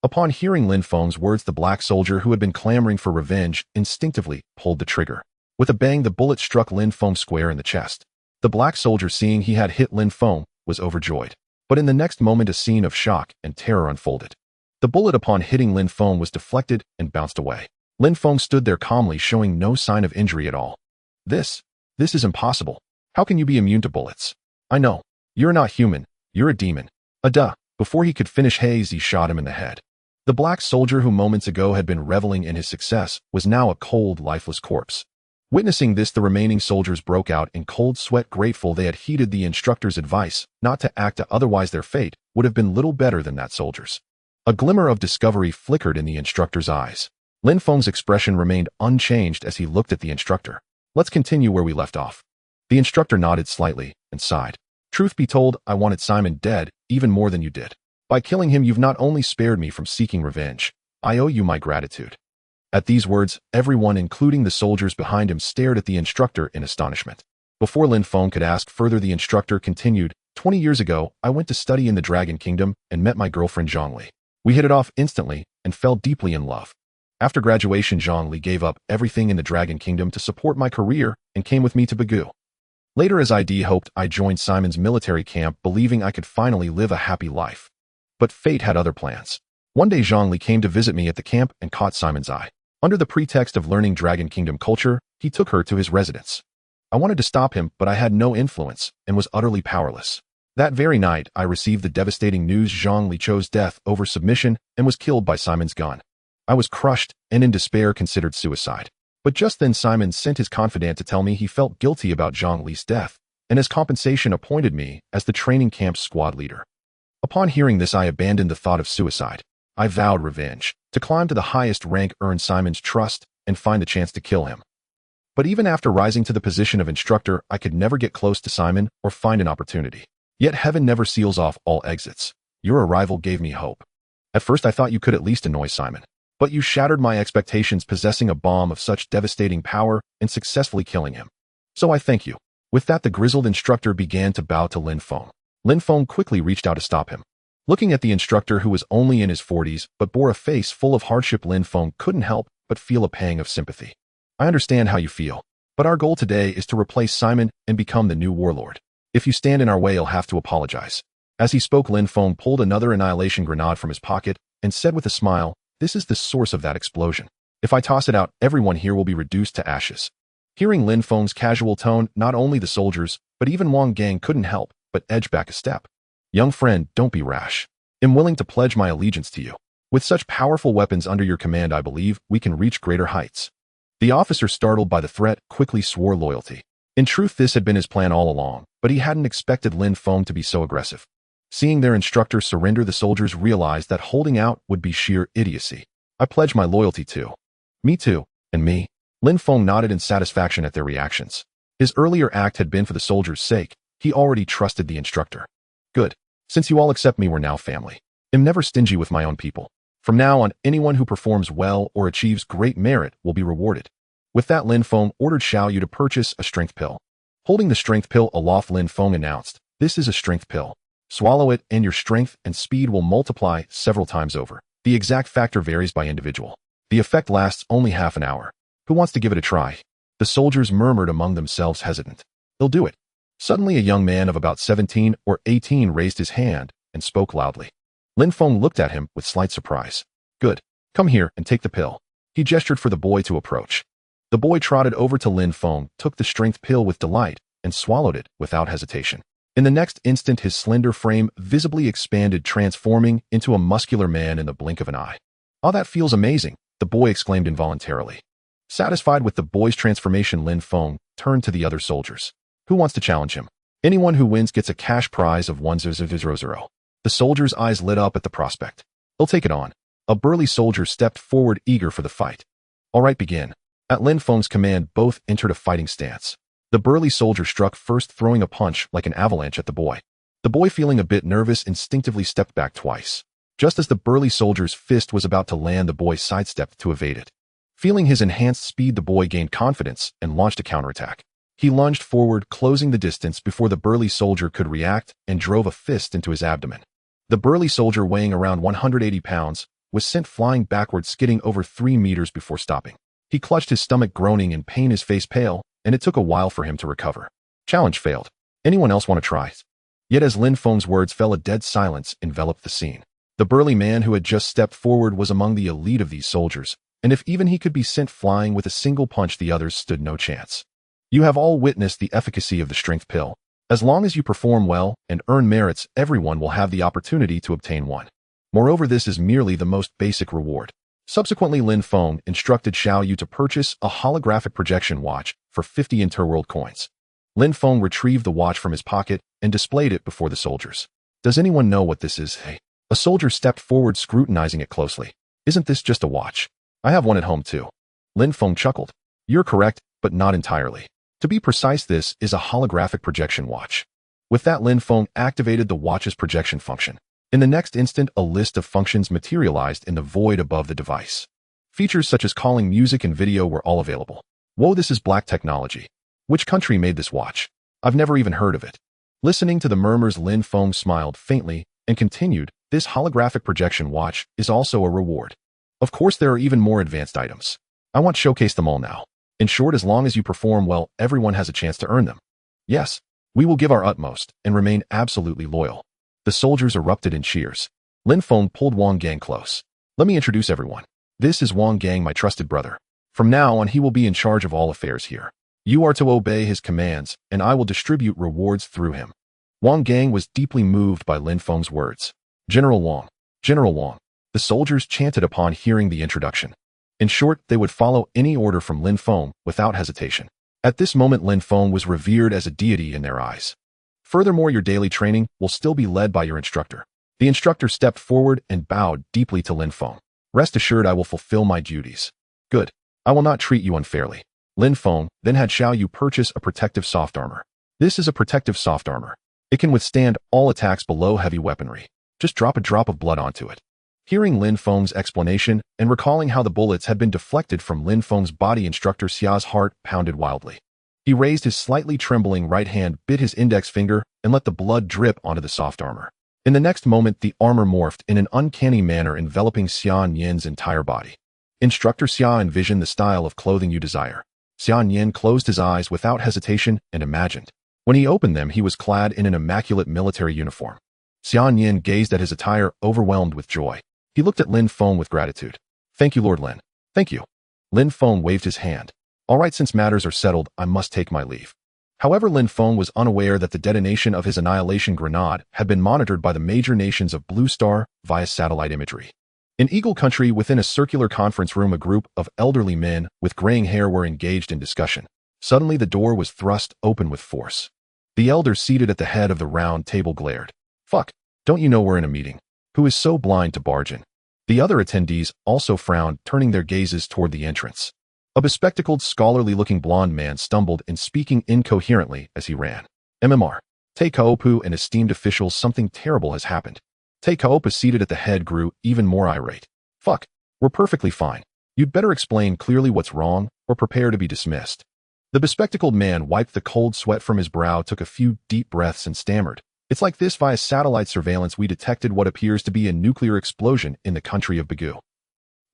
Upon hearing Lin Feng's words, the black soldier, who had been clamoring for revenge, instinctively pulled the trigger. With a bang, the bullet struck Lin Feng square in the chest. The black soldier, seeing he had hit Lin Feng, was overjoyed. But in the next moment, a scene of shock and terror unfolded. The bullet, upon hitting Lin Feng, was deflected and bounced away. Lin Feng stood there calmly, showing no sign of injury at all. This is impossible. How can you be immune to bullets? I know. You're not human. You're a demon. Duh." Before he could finish, Hazy shot him in the head. The black soldier, who moments ago had been reveling in his success, was now a cold, lifeless corpse. Witnessing this, the remaining soldiers broke out in cold sweat, grateful they had heeded the instructor's advice not to act, otherwise their fate would have been little better than that soldier's. A glimmer of discovery flickered in the instructor's eyes. Lin Feng's expression remained unchanged as he looked at the instructor. "Let's continue where we left off." The instructor nodded slightly and sighed. "Truth be told, I wanted Simon dead even more than you did. By killing him, you've not only spared me from seeking revenge, I owe you my gratitude." At these words, everyone, including the soldiers behind him, stared at the instructor in astonishment. Before Lin Feng could ask further, the instructor continued, 20 years ago, I went to study in the Dragon Kingdom and met my girlfriend Zhongli. We hit it off instantly and fell deeply in love. After graduation, Zhongli gave up everything in the Dragon Kingdom to support my career and came with me to Bagu. Later, as I hoped, I joined Simon's military camp, believing I could finally live a happy life. But fate had other plans. One day, Zhongli came to visit me at the camp and caught Simon's eye. Under the pretext of learning Dragon Kingdom culture, he took her to his residence. I wanted to stop him, but I had no influence and was utterly powerless. That very night, I received the devastating news Zhongli chose death over submission and was killed by Simon's gun. I was crushed and in despair considered suicide. But just then Simon sent his confidant to tell me he felt guilty about Zhongli's death, and as compensation appointed me as the training camp's squad leader. Upon hearing this, I abandoned the thought of suicide. I vowed revenge, to climb to the highest rank, earn Simon's trust, and find the chance to kill him. But even after rising to the position of instructor, I could never get close to Simon or find an opportunity. Yet heaven never seals off all exits. Your arrival gave me hope. At first I thought you could at least annoy Simon. But you shattered my expectations, possessing a bomb of such devastating power and successfully killing him. So I thank you. With that, the grizzled instructor began to bow to Lin Feng. Lin Feng quickly reached out to stop him. Looking at the instructor, who was only in his 40s but bore a face full of hardship, Lin Feng couldn't help but feel a pang of sympathy. I understand how you feel, but our goal today is to replace Simon and become the new warlord. If you stand in our way, you'll have to apologize. As he spoke, Lin Feng pulled another annihilation grenade from his pocket and said with a smile, this is the source of that explosion. If I toss it out, everyone here will be reduced to ashes. Hearing Lin Feng's casual tone, not only the soldiers, but even Wang Gang couldn't help but edge back a step. Young friend, don't be rash. I'm willing to pledge my allegiance to you. With such powerful weapons under your command, I believe we can reach greater heights. The officer, startled by the threat, quickly swore loyalty. In truth, this had been his plan all along, but he hadn't expected Lin Feng to be so aggressive. Seeing their instructor surrender, the soldiers realized that holding out would be sheer idiocy. I pledge my loyalty to. Me too, and me. Lin Feng nodded in satisfaction at their reactions. His earlier act had been for the soldiers' sake. He already trusted the instructor. Good. Since you all accept me, we're now family. I'm never stingy with my own people. From now on, anyone who performs well or achieves great merit will be rewarded. With that, Lin Feng ordered Xiao Yu to purchase a strength pill. Holding the strength pill aloft, Lin Feng announced, this is a strength pill. Swallow it and your strength and speed will multiply several times over. The exact factor varies by individual. The effect lasts only half an hour. Who wants to give it a try? The soldiers murmured among themselves, hesitant. They'll do it. Suddenly, a young man of about 17 or 18 raised his hand and spoke loudly. Lin Feng looked at him with slight surprise. Good. Come here and take the pill. He gestured for the boy to approach. The boy trotted over to Lin Feng, took the strength pill with delight, and swallowed it without hesitation. In the next instant, his slender frame visibly expanded, transforming into a muscular man in the blink of an eye. Oh, that feels amazing, the boy exclaimed involuntarily. Satisfied with the boy's transformation, Lin Feng turned to the other soldiers. Who wants to challenge him? Anyone who wins gets a cash prize of 100. The soldiers' eyes lit up at the prospect. They'll take it on. A burly soldier stepped forward, eager for the fight. All right, begin. At Lin Feng's command, both entered a fighting stance. The burly soldier struck first, throwing a punch like an avalanche at the boy. The boy, feeling a bit nervous, instinctively stepped back twice. Just as the burly soldier's fist was about to land, the boy sidestepped to evade it. Feeling his enhanced speed, the boy gained confidence and launched a counterattack. He lunged forward, closing the distance before the burly soldier could react, and drove a fist into his abdomen. The burly soldier, weighing around 180 pounds, was sent flying backwards, skidding over 3 meters before stopping. He clutched his stomach, groaning in pain, his face pale, and it took a while for him to recover. Challenge failed. Anyone else want to try? Yet as Lin Feng's words fell, a dead silence enveloped the scene. The burly man who had just stepped forward was among the elite of these soldiers, and if even he could be sent flying with a single punch, the others stood no chance. You have all witnessed the efficacy of the strength pill. As long as you perform well and earn merits, everyone will have the opportunity to obtain one. Moreover, this is merely the most basic reward. Subsequently, Lin Feng instructed Xiao Yu to purchase a holographic projection watch for 50 interworld coins. Lin Feng retrieved the watch from his pocket and displayed it before the soldiers. Does anyone know what this is? Hey. A soldier stepped forward, scrutinizing it closely. Isn't this just a watch? I have one at home too. Lin Feng chuckled. You're correct, but not entirely. To be precise, this is a holographic projection watch. With that, Lin Feng activated the watch's projection function. In the next instant, a list of functions materialized in the void above the device. Features such as calling, music, and video were all available. Whoa, this is black technology. Which country made this watch? I've never even heard of it. Listening to the murmurs, Lin Feng smiled faintly and continued, this holographic projection watch is also a reward. Of course, there are even more advanced items. I want to showcase them all now. In short, as long as you perform well, everyone has a chance to earn them. Yes, we will give our utmost and remain absolutely loyal. The soldiers erupted in cheers. Lin Feng pulled Wang Gang close. Let me introduce everyone. This is Wang Gang, my trusted brother. From now on, he will be in charge of all affairs here. You are to obey his commands, and I will distribute rewards through him. Wang Gang was deeply moved by Lin Feng's words. General Wang, General Wang. The soldiers chanted upon hearing the introduction. In short, they would follow any order from Lin Feng without hesitation. At this moment, Lin Feng was revered as a deity in their eyes. Furthermore, your daily training will still be led by your instructor. The instructor stepped forward and bowed deeply to Lin Feng. Rest assured, I will fulfill my duties. Good. I will not treat you unfairly. Lin Feng then had Xiao Yu purchase a protective soft armor. This is a protective soft armor. It can withstand all attacks below heavy weaponry. Just drop a drop of blood onto it. Hearing Lin Feng's explanation and recalling how the bullets had been deflected from Lin Feng's body, instructor Xia's heart pounded wildly. He raised his slightly trembling right hand, bit his index finger, and let the blood drip onto the soft armor. In the next moment, the armor morphed in an uncanny manner, enveloping Xian Yin's entire body. Instructor Xia envisioned the style of clothing you desire. Xian Yin closed his eyes without hesitation and imagined. When he opened them, he was clad in an immaculate military uniform. Xian Yin gazed at his attire, overwhelmed with joy. He looked at Lin Feng with gratitude. Thank you, Lord Lin. Thank you. Lin Feng waved his hand. All right, since matters are settled, I must take my leave. However, Lin Feng was unaware that the detonation of his annihilation grenade had been monitored by the major nations of Blue Star via satellite imagery. In Eagle Country, within a circular conference room, a group of elderly men with graying hair were engaged in discussion. Suddenly, the door was thrust open with force. The elder seated at the head of the round table glared. Fuck, don't you know we're in a meeting? Who is so blind to barge in? The other attendees also frowned, turning their gazes toward the entrance. A bespectacled, scholarly-looking blond man stumbled and speaking incoherently as he ran. MMR. Te Kaopu, an esteemed official, something terrible has happened. Te Kaopu, seated at the head, grew even more irate. Fuck, we're perfectly fine. You'd better explain clearly what's wrong, or prepare to be dismissed. The bespectacled man wiped the cold sweat from his brow, took a few deep breaths, and stammered. It's like this: via satellite surveillance, we detected what appears to be a nuclear explosion in the country of Bagu.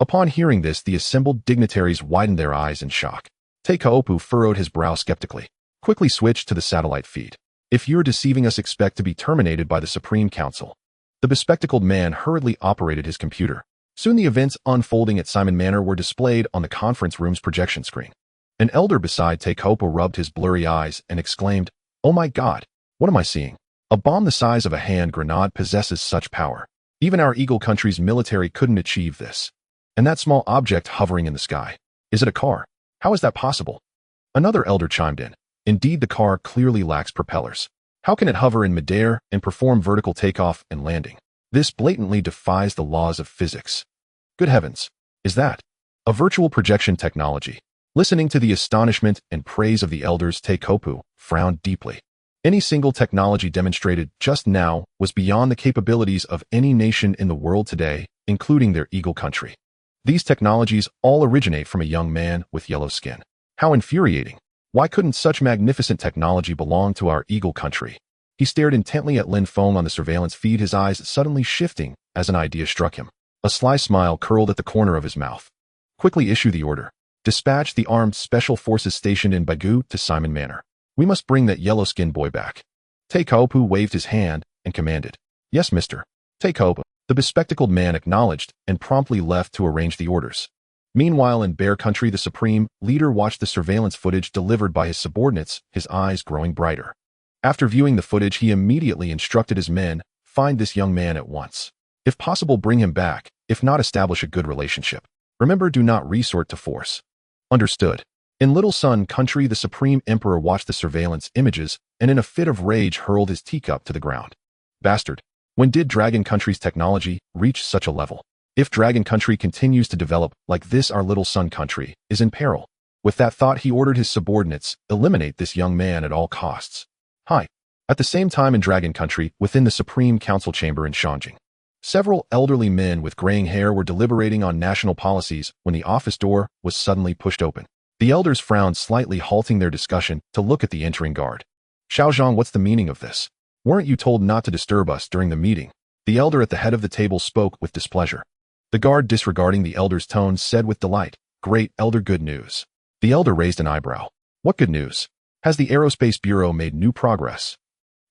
Upon hearing this, the assembled dignitaries widened their eyes in shock. Te Kaopu furrowed his brow skeptically. Quickly switched to the satellite feed. If you're deceiving us, expect to be terminated by the Supreme Council. The bespectacled man hurriedly operated his computer. Soon the events unfolding at Simon Manor were displayed on the conference room's projection screen. An elder beside Te Kaopu rubbed his blurry eyes and exclaimed, "Oh my God, what am I seeing? A bomb the size of a hand grenade possesses such power. Even our Eagle Country's military couldn't achieve this. And that small object hovering in the sky. Is it a car? How is that possible?" Another elder chimed in. Indeed, the car clearly lacks propellers. How can it hover in midair and perform vertical takeoff and landing? This blatantly defies the laws of physics. Good heavens. Is that a virtual projection technology? Listening to the astonishment and praise of the elders, Te Kaopu frowned deeply. Any single technology demonstrated just now was beyond the capabilities of any nation in the world today, including their Eagle Country. These technologies all originate from a young man with yellow skin. How infuriating. Why couldn't such magnificent technology belong to our Eagle Country? He stared intently at Lin Feng on the surveillance feed, his eyes suddenly shifting as an idea struck him. A sly smile curled at the corner of his mouth. Quickly issue the order. Dispatch the armed special forces stationed in Bagu to Simon Manor. We must bring that yellow-skinned boy back. Te Kaopu waved his hand and commanded. Yes, Mr. Te Kaopu. The bespectacled man acknowledged and promptly left to arrange the orders. Meanwhile, in Bear Country, the supreme leader watched the surveillance footage delivered by his subordinates, his eyes growing brighter. After viewing the footage, he immediately instructed his men, find this young man at once. If possible, bring him back. If not, establish a good relationship. Remember, do not resort to force. Understood. In Little Sun Country, the supreme emperor watched the surveillance images and in a fit of rage hurled his teacup to the ground. Bastard. When did Dragon Country's technology reach such a level? If Dragon Country continues to develop like this, our Little Sun Country is in peril. With that thought, he ordered his subordinates, eliminate this young man at all costs. Hi. At the same time in Dragon Country, within the Supreme Council chamber in Shanjing, several elderly men with graying hair were deliberating on national policies when the office door was suddenly pushed open. The elders frowned slightly, halting their discussion to look at the entering guard. Xiaozhang, what's the meaning of this? Weren't you told not to disturb us during the meeting? The elder at the head of the table spoke with displeasure. The guard, disregarding the elder's tone, said with delight, Great elder, good news. The elder raised an eyebrow. What good news? Has the Aerospace Bureau made new progress?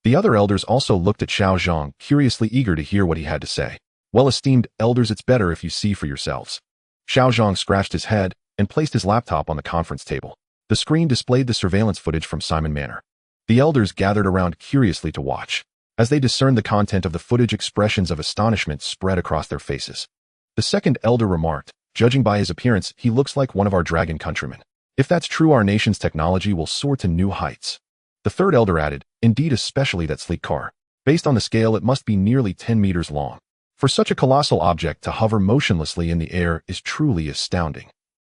The other elders also looked at Xiaozhang, curiously eager to hear what he had to say. Well, esteemed elders, it's better if you see for yourselves. Xiaozhang scratched his head and placed his laptop on the conference table. The screen displayed the surveillance footage from Simon Manor. The elders gathered around curiously to watch. As they discerned the content of the footage, expressions of astonishment spread across their faces. The second elder remarked, judging by his appearance, he looks like one of our dragon countrymen. If that's true, our nation's technology will soar to new heights. The third elder added, indeed, especially that sleek car. Based on the scale, it must be nearly 10 meters long. For such a colossal object to hover motionlessly in the air is truly astounding.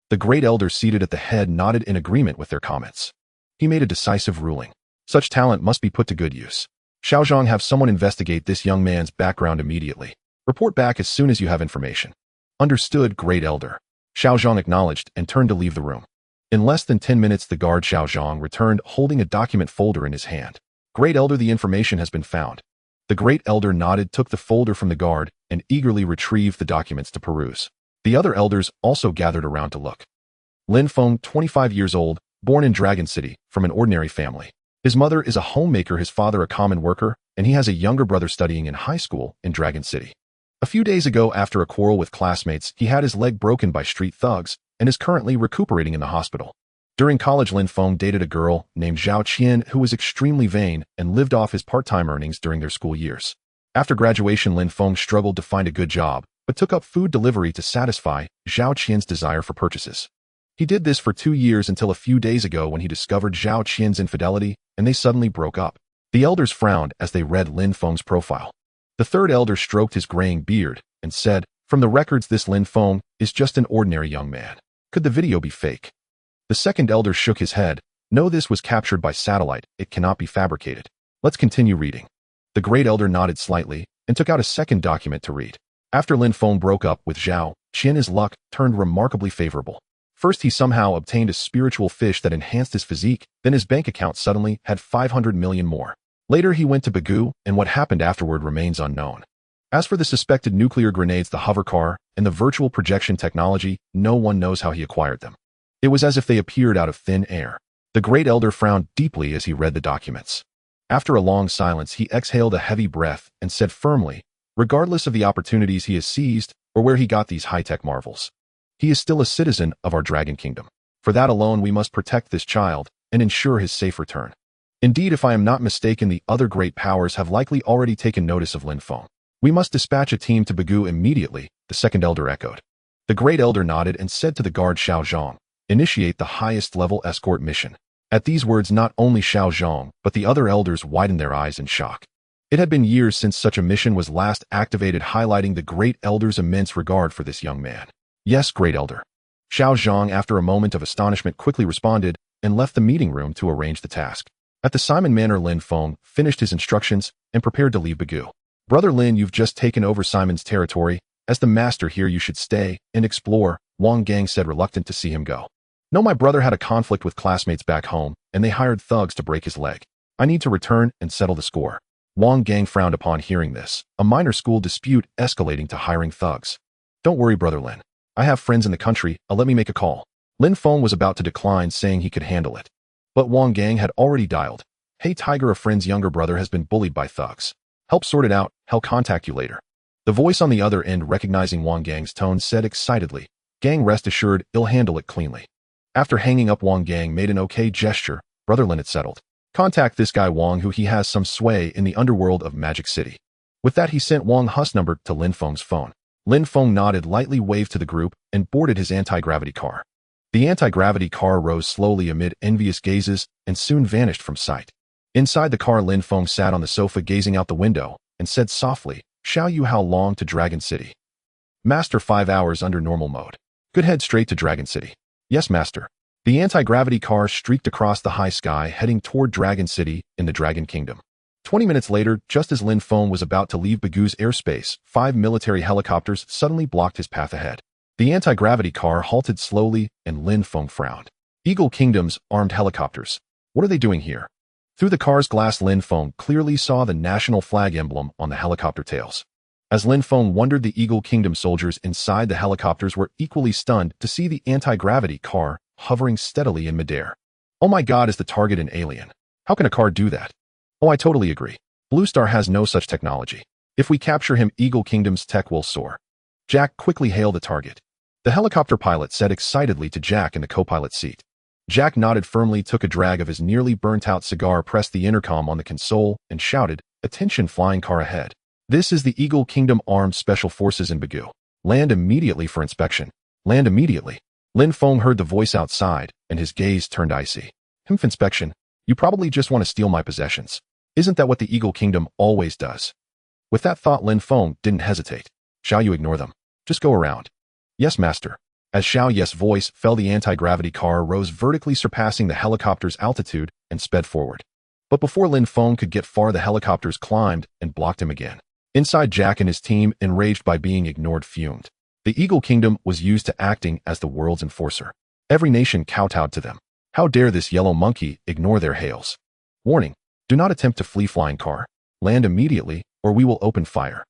The great elder seated at the head nodded in agreement with their comments. He made a decisive ruling. Such talent must be put to good use. Xiaozhang, have someone investigate this young man's background immediately. Report back as soon as you have information. Understood, great elder. Xiaozhang acknowledged and turned to leave the room. In less than 10 minutes, the guard Xiaozhang returned holding a document folder in his hand. Great elder, the information has been found. The great elder nodded, took the folder from the guard, and eagerly retrieved the documents to peruse. The other elders also gathered around to look. Lin Feng, 25 years old, born in Dragon City, from an ordinary family. His mother is a homemaker, his father a common worker, and he has a younger brother studying in high school in Dragon City. A few days ago, after a quarrel with classmates, he had his leg broken by street thugs and is currently recuperating in the hospital. During college, Lin Feng dated a girl named Zhao Qian who was extremely vain and lived off his part-time earnings during their school years. After graduation, Lin Feng struggled to find a good job, but took up food delivery to satisfy Zhao Qian's desire for purchases. He did this for 2 years until a few days ago when he discovered Zhao Qian's infidelity, and they suddenly broke up. The elders frowned as they read Lin Feng's profile. The third elder stroked his graying beard and said, From the records, this Lin Feng is just an ordinary young man. Could the video be fake? The second elder shook his head. No, this was captured by satellite. It cannot be fabricated. Let's continue reading. The great elder nodded slightly and took out a second document to read. After Lin Feng broke up with Zhao Qian, his luck turned remarkably favorable. First, he somehow obtained a spiritual fish that enhanced his physique, then his bank account suddenly had 500 million more. Later, he went to Bagu, and what happened afterward remains unknown. As for the suspected nuclear grenades, the hover car, and the virtual projection technology, no one knows how he acquired them. It was as if they appeared out of thin air. The great elder frowned deeply as he read the documents. After a long silence, he exhaled a heavy breath and said firmly, regardless of the opportunities he has seized or where he got these high-tech marvels, he is still a citizen of our dragon kingdom. For that alone, we must protect this child and ensure his safe return. Indeed, if I am not mistaken, the other great powers have likely already taken notice of Lin Feng. We must dispatch a team to Bagu immediately, the second elder echoed. The great elder nodded and said to the guard Xiaozhang, Initiate the highest level escort mission. At these words, not only Xiaozhang, but the other elders widened their eyes in shock. It had been years since such a mission was last activated, highlighting the great elder's immense regard for this young man. Yes, great elder. Xiaozhang, after a moment of astonishment, quickly responded and left the meeting room to arrange the task. At the Simon Manor, Lin Feng finished his instructions and prepared to leave Bagu. Brother Lin, you've just taken over Simon's territory. As the master here, you should stay and explore, Wang Gang said, reluctant to see him go. No, my brother had a conflict with classmates back home, and they hired thugs to break his leg. I need to return and settle the score. Wang Gang frowned upon hearing this, a minor school dispute escalating to hiring thugs. Don't worry, Brother Lin. I have friends in the country, let me make a call. Lin Feng was about to decline, saying he could handle it. But Wang Gang had already dialed. Hey Tiger, a friend's younger brother has been bullied by thugs. Help sort it out, he'll contact you later. The voice on the other end, recognizing Wang Gang's tone, said excitedly, Gang, rest assured, I'll handle it cleanly. After hanging up, Wang Gang made an okay gesture. Brother Lin had settled. Contact this guy Wang, who he has some sway in the underworld of Magic City. With that, he sent Wang Hu's number to Lin Feng's phone. Lin Feng nodded, lightly waved to the group, and boarded his anti-gravity car. The anti-gravity car rose slowly amid envious gazes and soon vanished from sight. Inside the car, Lin Feng sat on the sofa gazing out the window and said softly, Shall you how long to Dragon City? Master, 5 hours under normal mode. Could head straight to Dragon City. Yes, Master. The anti-gravity car streaked across the high sky, heading toward Dragon City in the Dragon Kingdom. 20 minutes later, just as Lin Feng was about to leave Bagu's airspace, 5 military helicopters suddenly blocked his path ahead. The anti-gravity car halted slowly, and Lin Feng frowned. Eagle Kingdom's armed helicopters. What are they doing here? Through the car's glass, Lin Feng clearly saw the national flag emblem on the helicopter tails. As Lin Feng wondered, the Eagle Kingdom soldiers inside the helicopters were equally stunned to see the anti-gravity car hovering steadily in midair. Oh my god, is the target an alien? How can a car do that? Oh, I totally agree. Blue Star has no such technology. If we capture him, Eagle Kingdom's tech will soar. Jack quickly hailed the target. The helicopter pilot said excitedly to Jack in the co-pilot seat. Jack nodded firmly, took a drag of his nearly burnt-out cigar, pressed the intercom on the console, and shouted, "Attention, flying car ahead. This is the Eagle Kingdom Armed Special Forces in Bagu. Land immediately for inspection. Land immediately." Lin Feng heard the voice outside, and his gaze turned icy. Inspection? You probably just want to steal my possessions. Isn't that what the Eagle Kingdom always does?" With that thought, Lin Feng didn't hesitate. "Shall you ignore them? Just go around." "Yes, master." As Xiao Ye's voice fell, the anti-gravity car rose vertically, surpassing the helicopter's altitude, and sped forward. But before Lin Feng could get far, the helicopters climbed and blocked him again. Inside, Jack and his team, enraged by being ignored, fumed. The Eagle Kingdom was used to acting as the world's enforcer. Every nation kowtowed to them. How dare this yellow monkey ignore their hails? Warning: do not attempt to flee, flying car. Land immediately, or we will open fire.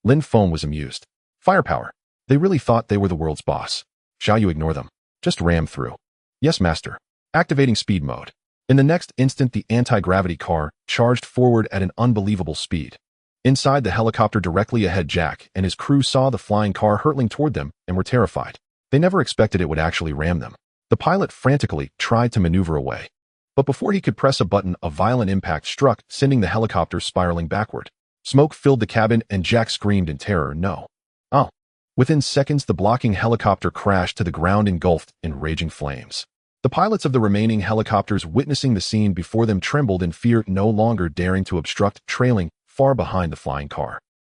Lin Feng was amused. Firepower. They really thought they were the world's boss. Shall you ignore them? Just ram through. Yes, master. Activating speed mode. In the next instant, the anti-gravity car charged forward at an unbelievable speed. Inside the helicopter directly ahead, Jack and his crew saw the flying car hurtling toward them and were terrified. They never expected it would actually ram them. The pilot frantically tried to maneuver away. But before he could press a button, a violent impact struck, sending the helicopter spiraling backward. Smoke filled the cabin, and Jack screamed in terror, "No!" Oh! Within seconds, the blocking helicopter crashed to the ground, engulfed in raging flames. The pilots of the remaining helicopters, witnessing the scene before them, trembled in fear, no longer daring to obstruct, trailing far behind the flying car.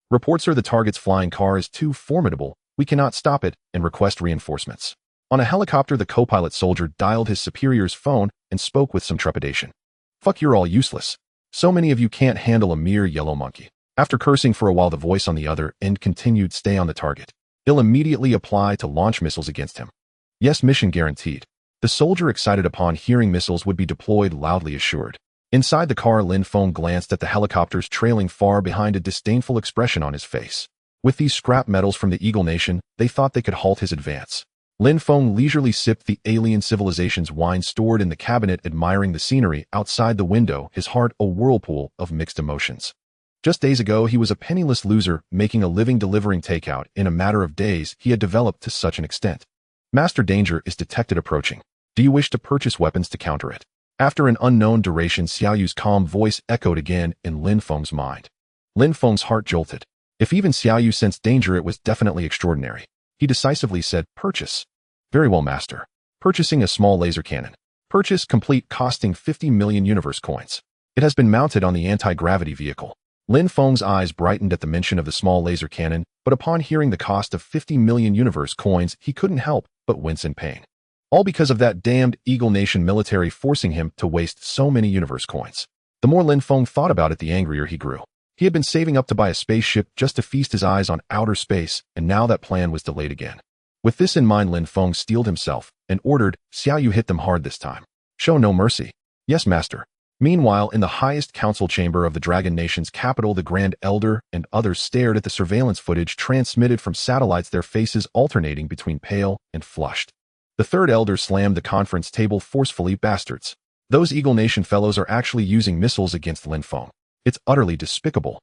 Reports are the target's flying car is too formidable. We cannot stop it, and request reinforcements. On a helicopter, the co-pilot soldier dialed his superior's phone and spoke with some trepidation. "Fuck, you're all useless. So many of you can't handle a mere yellow monkey." After cursing for a while, the voice on the other end continued, "Stay on the target. He'll immediately apply to launch missiles against him." "Yes, mission guaranteed." The soldier, excited upon hearing missiles would be deployed, loudly assured. Inside the car, Lin Feng glanced at the helicopters trailing far behind, a disdainful expression on his face. With these scrap metals from the Eagle Nation, they thought they could halt his advance. Lin Feng leisurely sipped the alien civilization's wine stored in the cabinet, admiring the scenery outside the window, his heart a whirlpool of mixed emotions. Just days ago, he was a penniless loser, making a living delivering takeout. In a matter of days, he had developed to such an extent. "Master, danger is detected approaching. Do you wish to purchase weapons to counter it?" After an unknown duration, Xiao Yu's calm voice echoed again in Lin Feng's mind. Lin Feng's heart jolted. If even Xiao Yu sensed danger, it was definitely extraordinary. He decisively said, "Purchase." "Very well, master." Purchasing a small laser cannon. Purchase complete, costing 50 million universe coins. It has been mounted on the anti-gravity vehicle. Lin Feng's eyes brightened at the mention of the small laser cannon, but upon hearing the cost of 50 million universe coins, he couldn't help but wince in pain. All because of that damned Eagle Nation military forcing him to waste so many universe coins. The more Lin Feng thought about it, the angrier he grew. He had been saving up to buy a spaceship just to feast his eyes on outer space, and now that plan was delayed again. With this in mind, Lin Feng steeled himself and ordered, "Xiao Yu, hit them hard this time. Show no mercy." "Yes, master." Meanwhile, in the highest council chamber of the Dragon Nation's capital, the Grand Elder and others stared at the surveillance footage transmitted from satellites, their faces alternating between pale and flushed. The third elder slammed the conference table forcefully. "Bastards. Those Eagle Nation fellows are actually using missiles against Lin Feng. It's utterly despicable.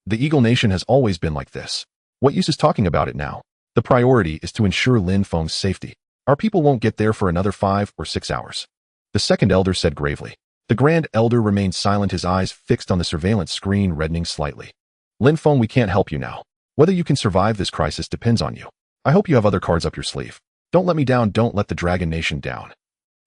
The Eagle Nation has always been like this. What use is talking about it now? The priority is to ensure Lin Feng's safety. Our people won't get there for another 5 or 6 hours." The second elder said gravely. The Grand Elder remained silent, his eyes fixed on the surveillance screen, reddening slightly. "Lin Feng, we can't help you now. Whether you can survive this crisis depends on you. I hope you have other cards up your sleeve. Don't let me down, don't let the Dragon Nation down."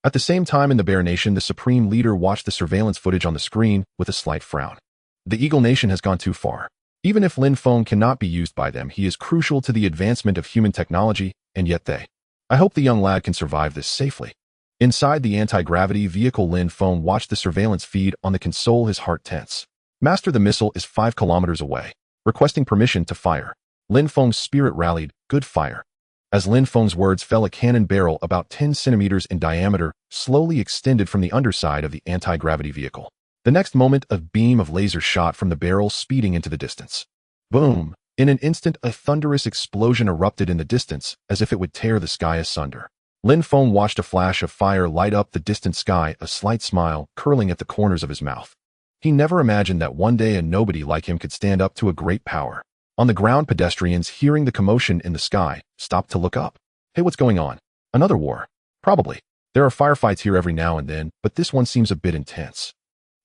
At the same time, in the Bear Nation, the Supreme Leader watched the surveillance footage on the screen with a slight frown. The Eagle Nation has gone too far. Even if Lin Feng cannot be used by them, he is crucial to the advancement of human technology, and yet they. I hope the young lad can survive this safely. Inside the anti-gravity vehicle, Lin Feng watched the surveillance feed on the console, his heart tense. "Master, the missile is 5 kilometers away. Requesting permission to fire." Lin Feng's spirit rallied. "Good, fire." As Lin Feng's words fell, a cannon barrel about 10 centimeters in diameter slowly extended from the underside of the anti-gravity vehicle. The next moment, a beam of laser shot from the barrel speeding into the distance. Boom! In an instant, a thunderous explosion erupted in the distance, as if it would tear the sky asunder. Lin Feng watched a flash of fire light up the distant sky, a slight smile curling at the corners of his mouth. He never imagined that one day a nobody like him could stand up to a great power. On the ground, pedestrians, hearing the commotion in the sky, stopped to look up. Hey, what's going on? Another war? Probably. There are firefights here every now and then, but this one seems a bit intense.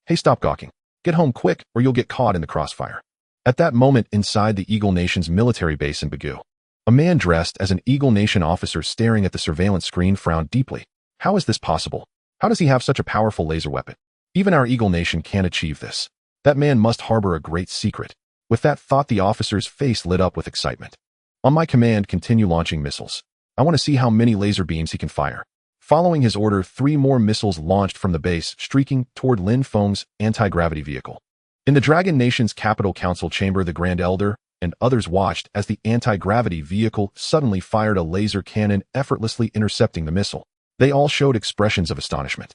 Hey, stop gawking. Get home quick, or you'll get caught in the crossfire. At that moment, inside the Eagle Nation's military base in Bagu, a man dressed as an Eagle Nation officer staring at the surveillance screen frowned deeply. How is this possible? How does he have such a powerful laser weapon? Even our Eagle Nation can't achieve this. That man must harbor a great secret. With that thought, the officer's face lit up with excitement. On my command, continue launching missiles. I want to see how many laser beams he can fire. Following his order, 3 more missiles launched from the base, streaking toward Lin Feng's anti-gravity vehicle. In the Dragon Nation's Capital Council chamber, the Grand Elder and others watched as the anti-gravity vehicle suddenly fired a laser cannon, effortlessly intercepting the missile. They all showed expressions of astonishment.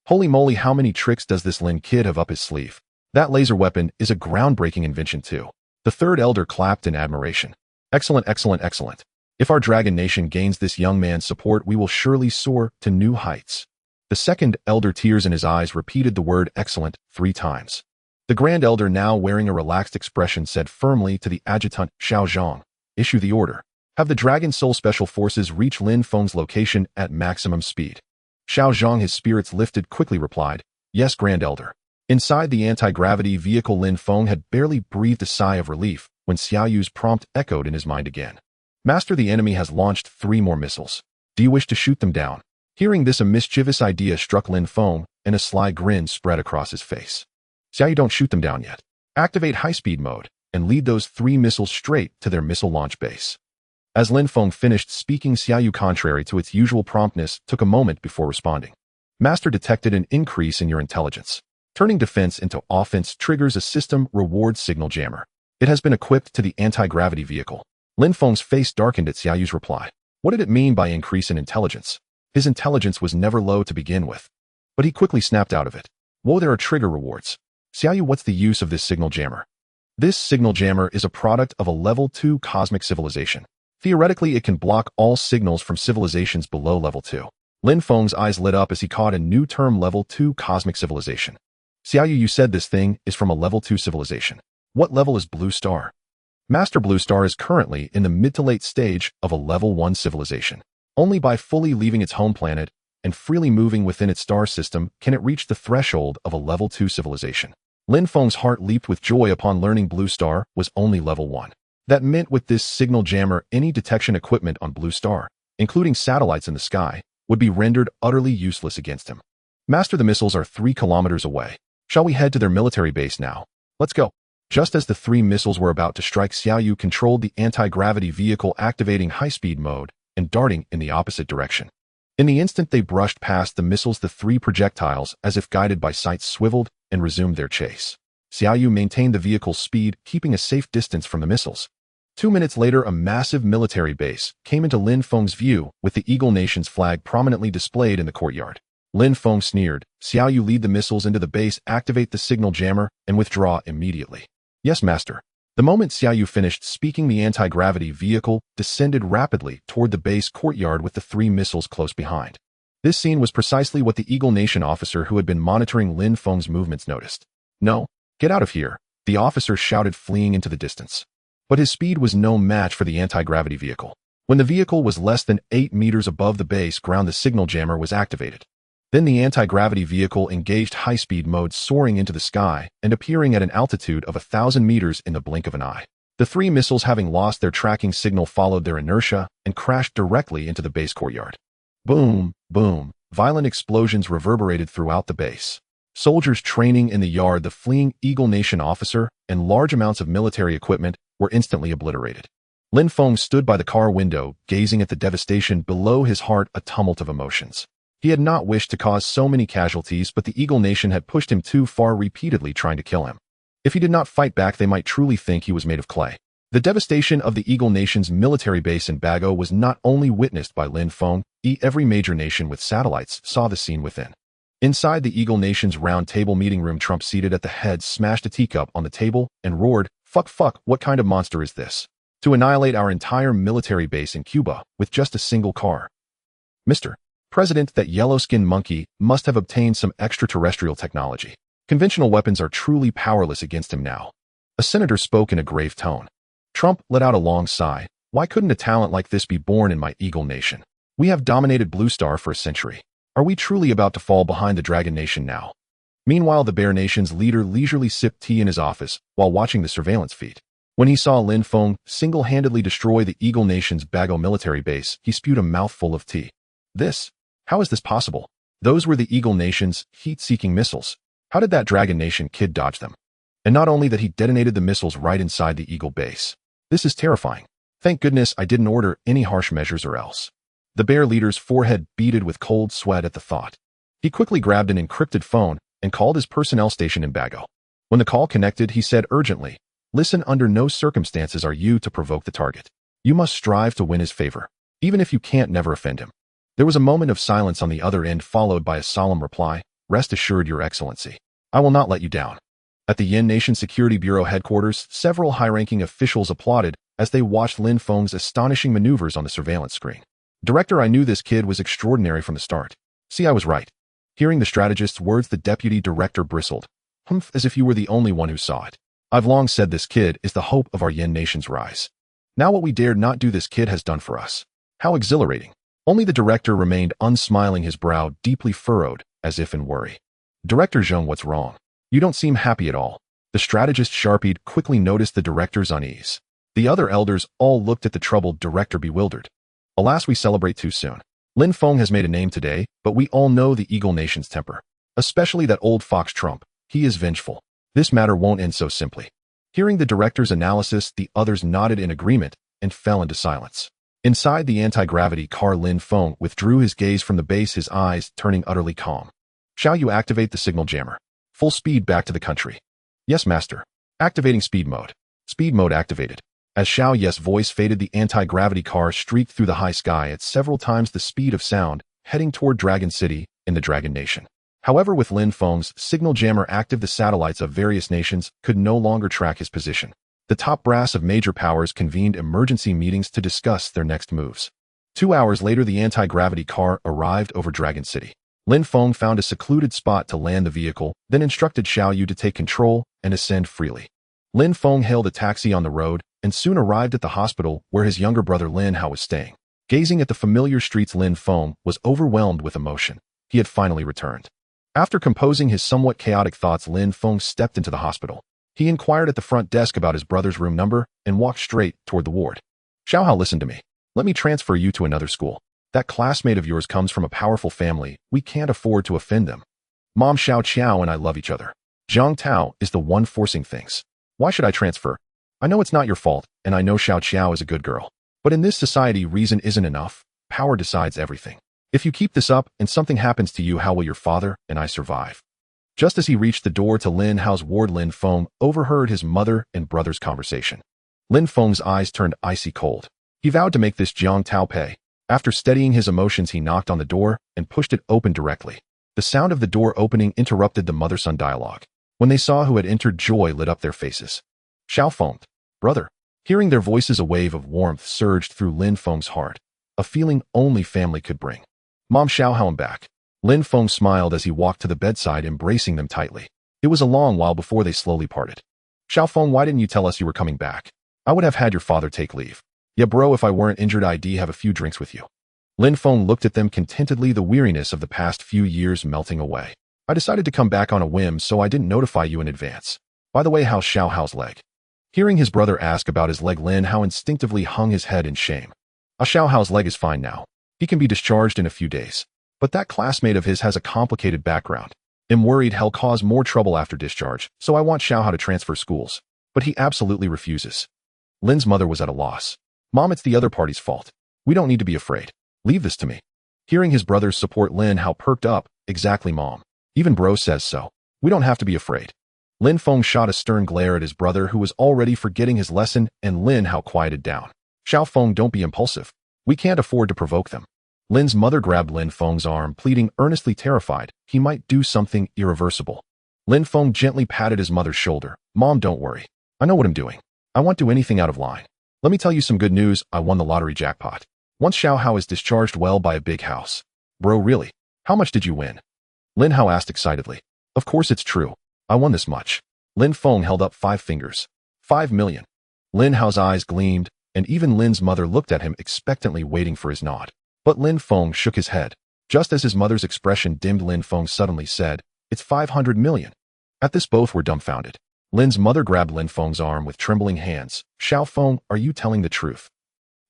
Holy moly, how many tricks does this Lin kid have up his sleeve? That laser weapon is a groundbreaking invention too. The third elder clapped in admiration. Excellent, excellent, excellent. If our Dragon Nation gains this young man's support, we will surely soar to new heights. The second elder, tears in his eyes, repeated the word excellent 3 times. The Grand Elder, now wearing a relaxed expression, said firmly to the adjutant, Xiao Zhang, issue the order. Have the Dragon Soul Special Forces reach Lin Feng's location at maximum speed. Xiao Zhang, his spirits lifted, quickly replied, yes, Grand Elder. Inside the anti-gravity vehicle, Lin Feng had barely breathed a sigh of relief when Xiao Yu's prompt echoed in his mind again. Master, the enemy has launched 3 more missiles. Do you wish to shoot them down? Hearing this, a mischievous idea struck Lin Feng, and a sly grin spread across his face. Xiao Yu, don't shoot them down yet. Activate high-speed mode, and lead those 3 missiles straight to their missile launch base. As Lin Feng finished speaking, Xiao Yu, contrary to its usual promptness, took a moment before responding. Master, detected an increase in your intelligence. Turning defense into offense triggers a system reward signal jammer. It has been equipped to the anti-gravity vehicle. Lin Feng's face darkened at Xiao Yu's reply. What did it mean by increase in intelligence? His intelligence was never low to begin with. But he quickly snapped out of it. Whoa, there are trigger rewards. Xiao Yu, what's the use of this signal jammer? This signal jammer is a product of a level 2 cosmic civilization. Theoretically, it can block all signals from civilizations below level 2. Lin Feng's eyes lit up as he caught a new term, level 2 cosmic civilization. Xiao Yu, you said this thing is from a level 2 civilization. What level is Blue Star? Master, Blue Star is currently in the mid to late stage of a level 1 civilization. Only by fully leaving its home planet and freely moving within its star system can it reach the threshold of a level 2 civilization. Lin Feng's heart leaped with joy upon learning Blue Star was only level 1. That meant with this signal jammer, any detection equipment on Blue Star, including satellites in the sky, would be rendered utterly useless against him. Master, the missiles are 3 kilometers away. Shall we head to their military base now? Let's go. Just as the 3 missiles were about to strike, Xiao Yu controlled the anti-gravity vehicle, activating high-speed mode and darting in the opposite direction. In the instant they brushed past the missiles, the 3 projectiles, as if guided by sight, swiveled and resumed their chase. Xiao Yu maintained the vehicle's speed, keeping a safe distance from the missiles. 2 minutes later, a massive military base came into Lin Feng's view, with the Eagle Nation's flag prominently displayed in the courtyard. Lin Feng sneered. Xiao Yu, lead the missiles into the base, activate the signal jammer, and withdraw immediately. Yes, Master. The moment Xiao Yu finished speaking, the anti-gravity vehicle descended rapidly toward the base courtyard with the 3 missiles close behind. This scene was precisely what the Eagle Nation officer who had been monitoring Lin Feng's movements noticed. No, get out of here, the officer shouted, fleeing into the distance. But his speed was no match for the anti-gravity vehicle. When the vehicle was less than 8 meters above the base ground, the signal jammer was activated. Then the anti-gravity vehicle engaged high-speed mode, soaring into the sky and appearing at an altitude of 1,000 meters in the blink of an eye. The 3 missiles, having lost their tracking signal, followed their inertia and crashed directly into the base courtyard. Boom, boom. Violent explosions reverberated throughout the base. Soldiers training in the yard, the fleeing Eagle Nation officer, and large amounts of military equipment were instantly obliterated. Lin Feng stood by the car window, gazing at the devastation. Below his heart, a tumult of emotions. He had not wished to cause so many casualties, but the Eagle Nation had pushed him too far, repeatedly trying to kill him. If he did not fight back, they might truly think he was made of clay. The devastation of the Eagle Nation's military base in Bago was not only witnessed by Lin Feng, every major nation with satellites saw the scene within. Inside the Eagle Nation's round table meeting room, Trump, seated at the head, smashed a teacup on the table and roared, fuck, what kind of monster is this? To annihilate our entire military base in Cuba with just a single car. Mr. President, that yellow-skinned monkey must have obtained some extraterrestrial technology. Conventional weapons are truly powerless against him now. A senator spoke in a grave tone. Trump let out a long sigh. Why couldn't a talent like this be born in my Eagle Nation? We have dominated Blue Star for a century. Are we truly about to fall behind the Dragon Nation now? Meanwhile, the Bear Nation's leader leisurely sipped tea in his office while watching the surveillance feed. When he saw Lin Feng single-handedly destroy the Eagle Nation's Bago military base, he spewed a mouthful of tea. How is this possible? Those were the Eagle Nation's heat-seeking missiles. How did that Dragon Nation kid dodge them? And not only that, he detonated the missiles right inside the Eagle base. This is terrifying. Thank goodness I didn't order any harsh measures or else. The Bear leader's forehead beaded with cold sweat at the thought. He quickly grabbed an encrypted phone and called his personnel station in Bago. When the call connected, he said urgently, "Listen, under no circumstances are you to provoke the target. You must strive to win his favor, even if you can't never offend him." There was a moment of silence on the other end, followed by a solemn reply, "Rest assured, Your Excellency. I will not let you down." At the Yin Nation Security Bureau headquarters, several high-ranking officials applauded as they watched Lin Feng's astonishing maneuvers on the surveillance screen. "Director, I knew this kid was extraordinary from the start. See, I was right." Hearing the strategist's words, the deputy director bristled. "Humph, as if you were the only one who saw it. I've long said this kid is the hope of our Yin Nation's rise. Now what we dared not do, this kid has done for us. How exhilarating." Only the director remained unsmiling, his brow deeply furrowed, as if in worry. "Director Zheng, what's wrong? You don't seem happy at all." The strategist Sharpie quickly noticed the director's unease. The other elders all looked at the troubled director, bewildered. "Alas, we celebrate too soon. Lin Feng has made a name today, but we all know the Eagle Nation's temper. Especially that old fox Trump. He is vengeful. This matter won't end so simply." Hearing the director's analysis, the others nodded in agreement and fell into silence. Inside the anti-gravity car, Lin Feng withdrew his gaze from the base, his eyes turning utterly calm. "Shall you activate the signal jammer? Full speed back to the country." "Yes, master. Activating speed mode." Speed mode activated. As Xiao Ye's voice faded, the anti-gravity car streaked through the high sky at several times the speed of sound, heading toward Dragon City in the Dragon Nation. However, with Lin Feng's signal jammer active, the satellites of various nations could no longer track his position. The top brass of major powers convened emergency meetings to discuss their next moves. 2 hours later, the anti-gravity car arrived over Dragon City. Lin Feng found a secluded spot to land the vehicle, then instructed Xiao Yu to take control and ascend freely. Lin Feng hailed a taxi on the road and soon arrived at the hospital where his younger brother Lin Hao was staying. Gazing at the familiar streets, Lin Feng was overwhelmed with emotion. He had finally returned. After composing his somewhat chaotic thoughts, Lin Feng stepped into the hospital. He inquired at the front desk about his brother's room number and walked straight toward the ward. "Xiao Hao, listen to me. Let me transfer you to another school. That classmate of yours comes from a powerful family. We can't afford to offend them. Mom Xiao Qiao and I love each other. Zhang Tao is the one forcing things. Why should I transfer? I know it's not your fault, and I know Xiao Qiao is a good girl. But in this society, reason isn't enough. Power decides everything. If you keep this up and something happens to you, how will your father and I survive?" Just as he reached the door to Lin Hao's ward, Lin Feng overheard his mother and brother's conversation. Lin Feng's eyes turned icy cold. He vowed to make this Zhang Tao pay. After steadying his emotions, he knocked on the door and pushed it open directly. The sound of the door opening interrupted the mother-son dialogue. When they saw who had entered, joy lit up their faces. "Xiao Feng, brother." Hearing their voices, a wave of warmth surged through Lin Feng's heart, a feeling only family could bring. "Mom Xiao Hao, I'm back." Lin Feng smiled as he walked to the bedside, embracing them tightly. It was a long while before they slowly parted. "Xiao Feng, why didn't you tell us you were coming back? I would have had your father take leave." "Yeah, bro, if I weren't injured, I'd have a few drinks with you." Lin Feng looked at them contentedly, the weariness of the past few years melting away. "I decided to come back on a whim, so I didn't notify you in advance. By the way, how's Xiao Hao's leg?" Hearing his brother ask about his leg, Lin Hao instinctively hung his head in shame. "Xiao Hao's leg is fine now. He can be discharged in a few days. But that classmate of his has a complicated background. I'm worried he'll cause more trouble after discharge, so I want Xiao Hao to transfer schools. But he absolutely refuses." Lin's mother was at a loss. "Mom, it's the other party's fault. We don't need to be afraid. Leave this to me." Hearing his brother's support, Lin Hao perked up. "Exactly, Mom. Even bro says so. We don't have to be afraid." Lin Feng shot a stern glare at his brother, who was already forgetting his lesson, and Lin Hao quieted down. Xiao Feng, don't be impulsive. We can't afford to provoke them. Lin's mother grabbed Lin Feng's arm, pleading earnestly, terrified he might do something irreversible. Lin Feng gently patted his mother's shoulder. Mom, don't worry. I know what I'm doing. I won't do anything out of line. Let me tell you some good news. I won the lottery jackpot. Once Xiao Hao is discharged, well, by a big house. Bro, really? How much did you win? Lin Hao asked excitedly. Of course it's true. I won this much. Lin Feng held up 5 fingers. 5 million. Lin Hao's eyes gleamed, and even Lin's mother looked at him expectantly, waiting for his nod. But Lin Feng shook his head. Just as his mother's expression dimmed, Lin Feng suddenly said, It's 500 million. At this, both were dumbfounded. Lin's mother grabbed Lin Feng's arm with trembling hands. Xiao Feng, are you telling the truth?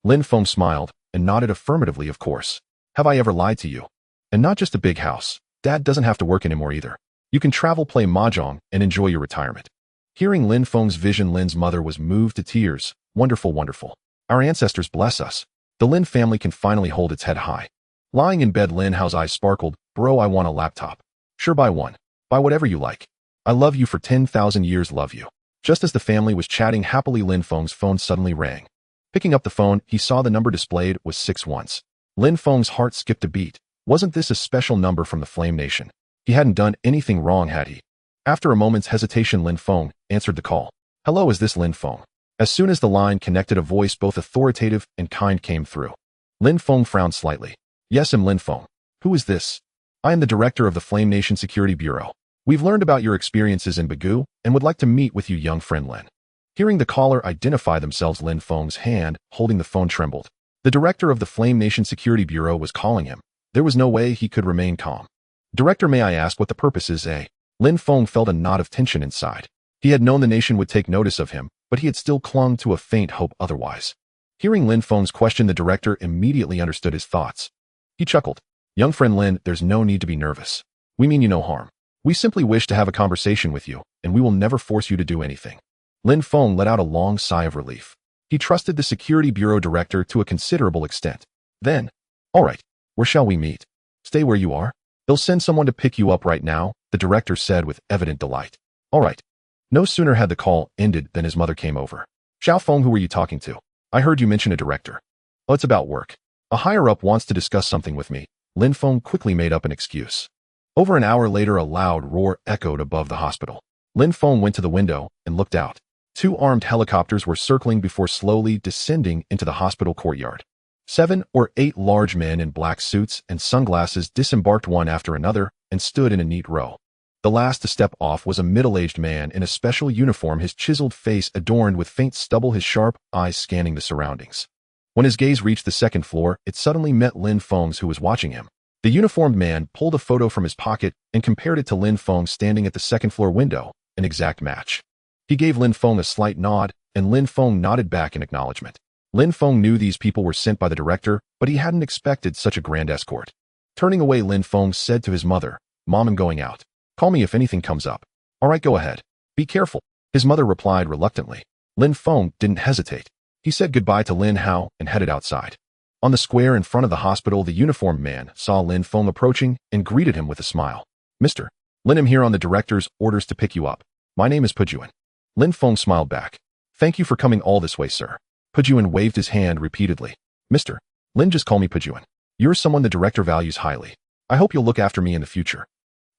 Lin Feng smiled and nodded affirmatively. Of course. Have I ever lied to you? And not just a big house. Dad doesn't have to work anymore either. You can travel, play mahjong, and enjoy your retirement. Hearing Lin Feng's vision, Lin's mother was moved to tears. Wonderful, wonderful. Our ancestors bless us. The Lin family can finally hold its head high. Lying in bed, Lin Hao's eyes sparkled. Bro, I want a laptop. Sure, buy one. Buy whatever you like. I love you for 10,000 years, love you. Just as the family was chatting happily, Lin Feng's phone suddenly rang. Picking up the phone, he saw the number displayed was 6 once. Lin Feng's heart skipped a beat. Wasn't this a special number from the Flame Nation? He hadn't done anything wrong, had he? After a moment's hesitation, Lin Feng answered the call. Hello, is this Lin Feng? As soon as the line connected, a voice both authoritative and kind came through. Lin Feng frowned slightly. Yes, I'm Lin Feng. Who is this? I am the director of the Flame Nation Security Bureau. We've learned about your experiences in Bagu and would like to meet with you, young friend Lin. Hearing the caller identify themselves, Lin Feng's hand holding the phone trembled. The director of the Flame Nation Security Bureau was calling him. There was no way he could remain calm. Director, may I ask what the purpose is, eh? Lin Feng felt a knot of tension inside. He had known the nation would take notice of him, but he had still clung to a faint hope otherwise. Hearing Lin Feng's question, the director immediately understood his thoughts. He chuckled. Young friend Lin, there's no need to be nervous. We mean you no harm. We simply wish to have a conversation with you, and we will never force you to do anything. Lin Feng let out a long sigh of relief. He trusted the Security Bureau director to a considerable extent. Then, all right, where shall we meet? Stay where you are. They'll send someone to pick you up right now, the director said with evident delight. All right. No sooner had the call ended than his mother came over. Xiao Feng, who were you talking to? I heard you mention a director. Oh, it's about work. A higher-up wants to discuss something with me. Lin Feng quickly made up an excuse. Over an hour later, a loud roar echoed above the hospital. Lin Feng went to the window and looked out. 2 armed helicopters were circling before slowly descending into the hospital courtyard. 7 or 8 large men in black suits and sunglasses disembarked one after another and stood in a neat row. The last to step off was a middle-aged man in a special uniform, his chiseled face adorned with faint stubble, his sharp eyes scanning the surroundings. When his gaze reached the second floor, it suddenly met Lin Feng's, who was watching him. The uniformed man pulled a photo from his pocket and compared it to Lin Feng standing at the second-floor window, an exact match. He gave Lin Feng a slight nod, and Lin Feng nodded back in acknowledgement. Lin Feng knew these people were sent by the director, but he hadn't expected such a grand escort. Turning away, Lin Feng said to his mother, Mom, I'm going out. Call me if anything comes up. All right, go ahead. Be careful. His mother replied reluctantly. Lin Feng didn't hesitate. He said goodbye to Lin Hao and headed outside. On the square in front of the hospital, the uniformed man saw Lin Feng approaching and greeted him with a smile. Mr. Lin, I'm here on the director's orders to pick you up. My name is Pujuan. Lin Feng smiled back. Thank you for coming all this way, sir. Pujuan waved his hand repeatedly. Mr. Lin, just call me Pujuan. You're someone the director values highly. I hope you'll look after me in the future.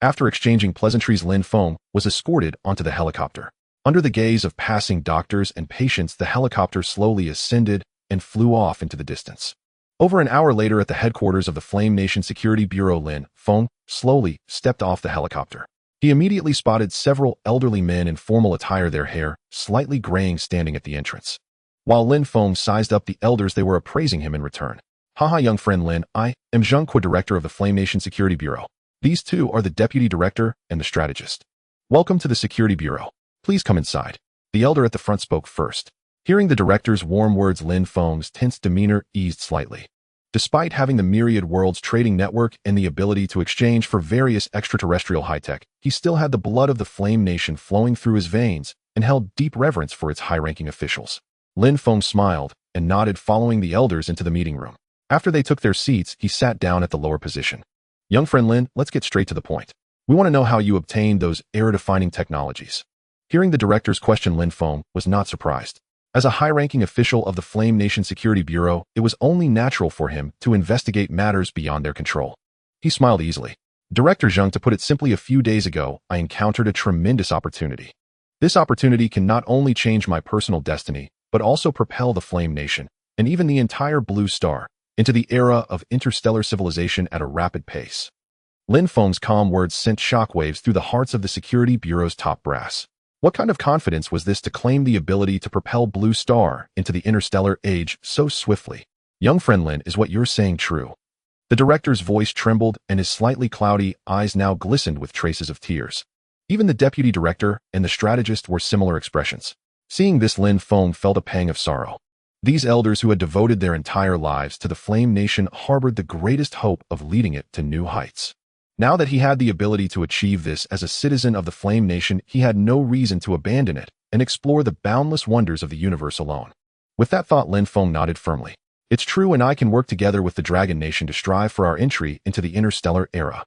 After exchanging pleasantries, Lin Feng was escorted onto the helicopter. Under the gaze of passing doctors and patients, the helicopter slowly ascended and flew off into the distance. Over an hour later, at the headquarters of the Flame Nation Security Bureau, Lin Feng slowly stepped off the helicopter. He immediately spotted several elderly men in formal attire, their hair slightly graying, standing at the entrance. While Lin Feng sized up the elders, they were appraising him in return. Haha, young friend Lin, I am Zheng Kuo, director of the Flame Nation Security Bureau. These two are the deputy director and the strategist. Welcome to the Security Bureau. Please come inside. The elder at the front spoke first. Hearing the director's warm words, Lin Feng's tense demeanor eased slightly. Despite having the Myriad world's trading network and the ability to exchange for various extraterrestrial high-tech, he still had the blood of the Flame Nation flowing through his veins and held deep reverence for its high-ranking officials. Lin Feng smiled and nodded, following the elders into the meeting room. After they took their seats, he sat down at the lower position. Young friend Lin, let's get straight to the point. We want to know how you obtained those era-defining technologies. Hearing the director's question, Lin Feng was not surprised. As a high-ranking official of the Flame Nation Security Bureau, it was only natural for him to investigate matters beyond their control. He smiled easily. Director Zheng, to put it simply, a few days ago, I encountered a tremendous opportunity. This opportunity can not only change my personal destiny, but also propel the Flame Nation, and even the entire Blue Star, into the era of interstellar civilization at a rapid pace. Lin Feng's calm words sent shockwaves through the hearts of the Security Bureau's top brass. What kind of confidence was this to claim the ability to propel Blue Star into the interstellar age so swiftly? Young friend Lin, is what you're saying true? The director's voice trembled, and his slightly cloudy eyes now glistened with traces of tears. Even the deputy director and the strategist wore similar expressions. Seeing this, Lin Feng felt a pang of sorrow. These elders who had devoted their entire lives to the Flame Nation harbored the greatest hope of leading it to new heights. Now that he had the ability to achieve this as a citizen of the Flame Nation, he had no reason to abandon it and explore the boundless wonders of the universe alone. With that thought, Lin Feng nodded firmly. It's true, and I can work together with the Dragon Nation to strive for our entry into the interstellar era.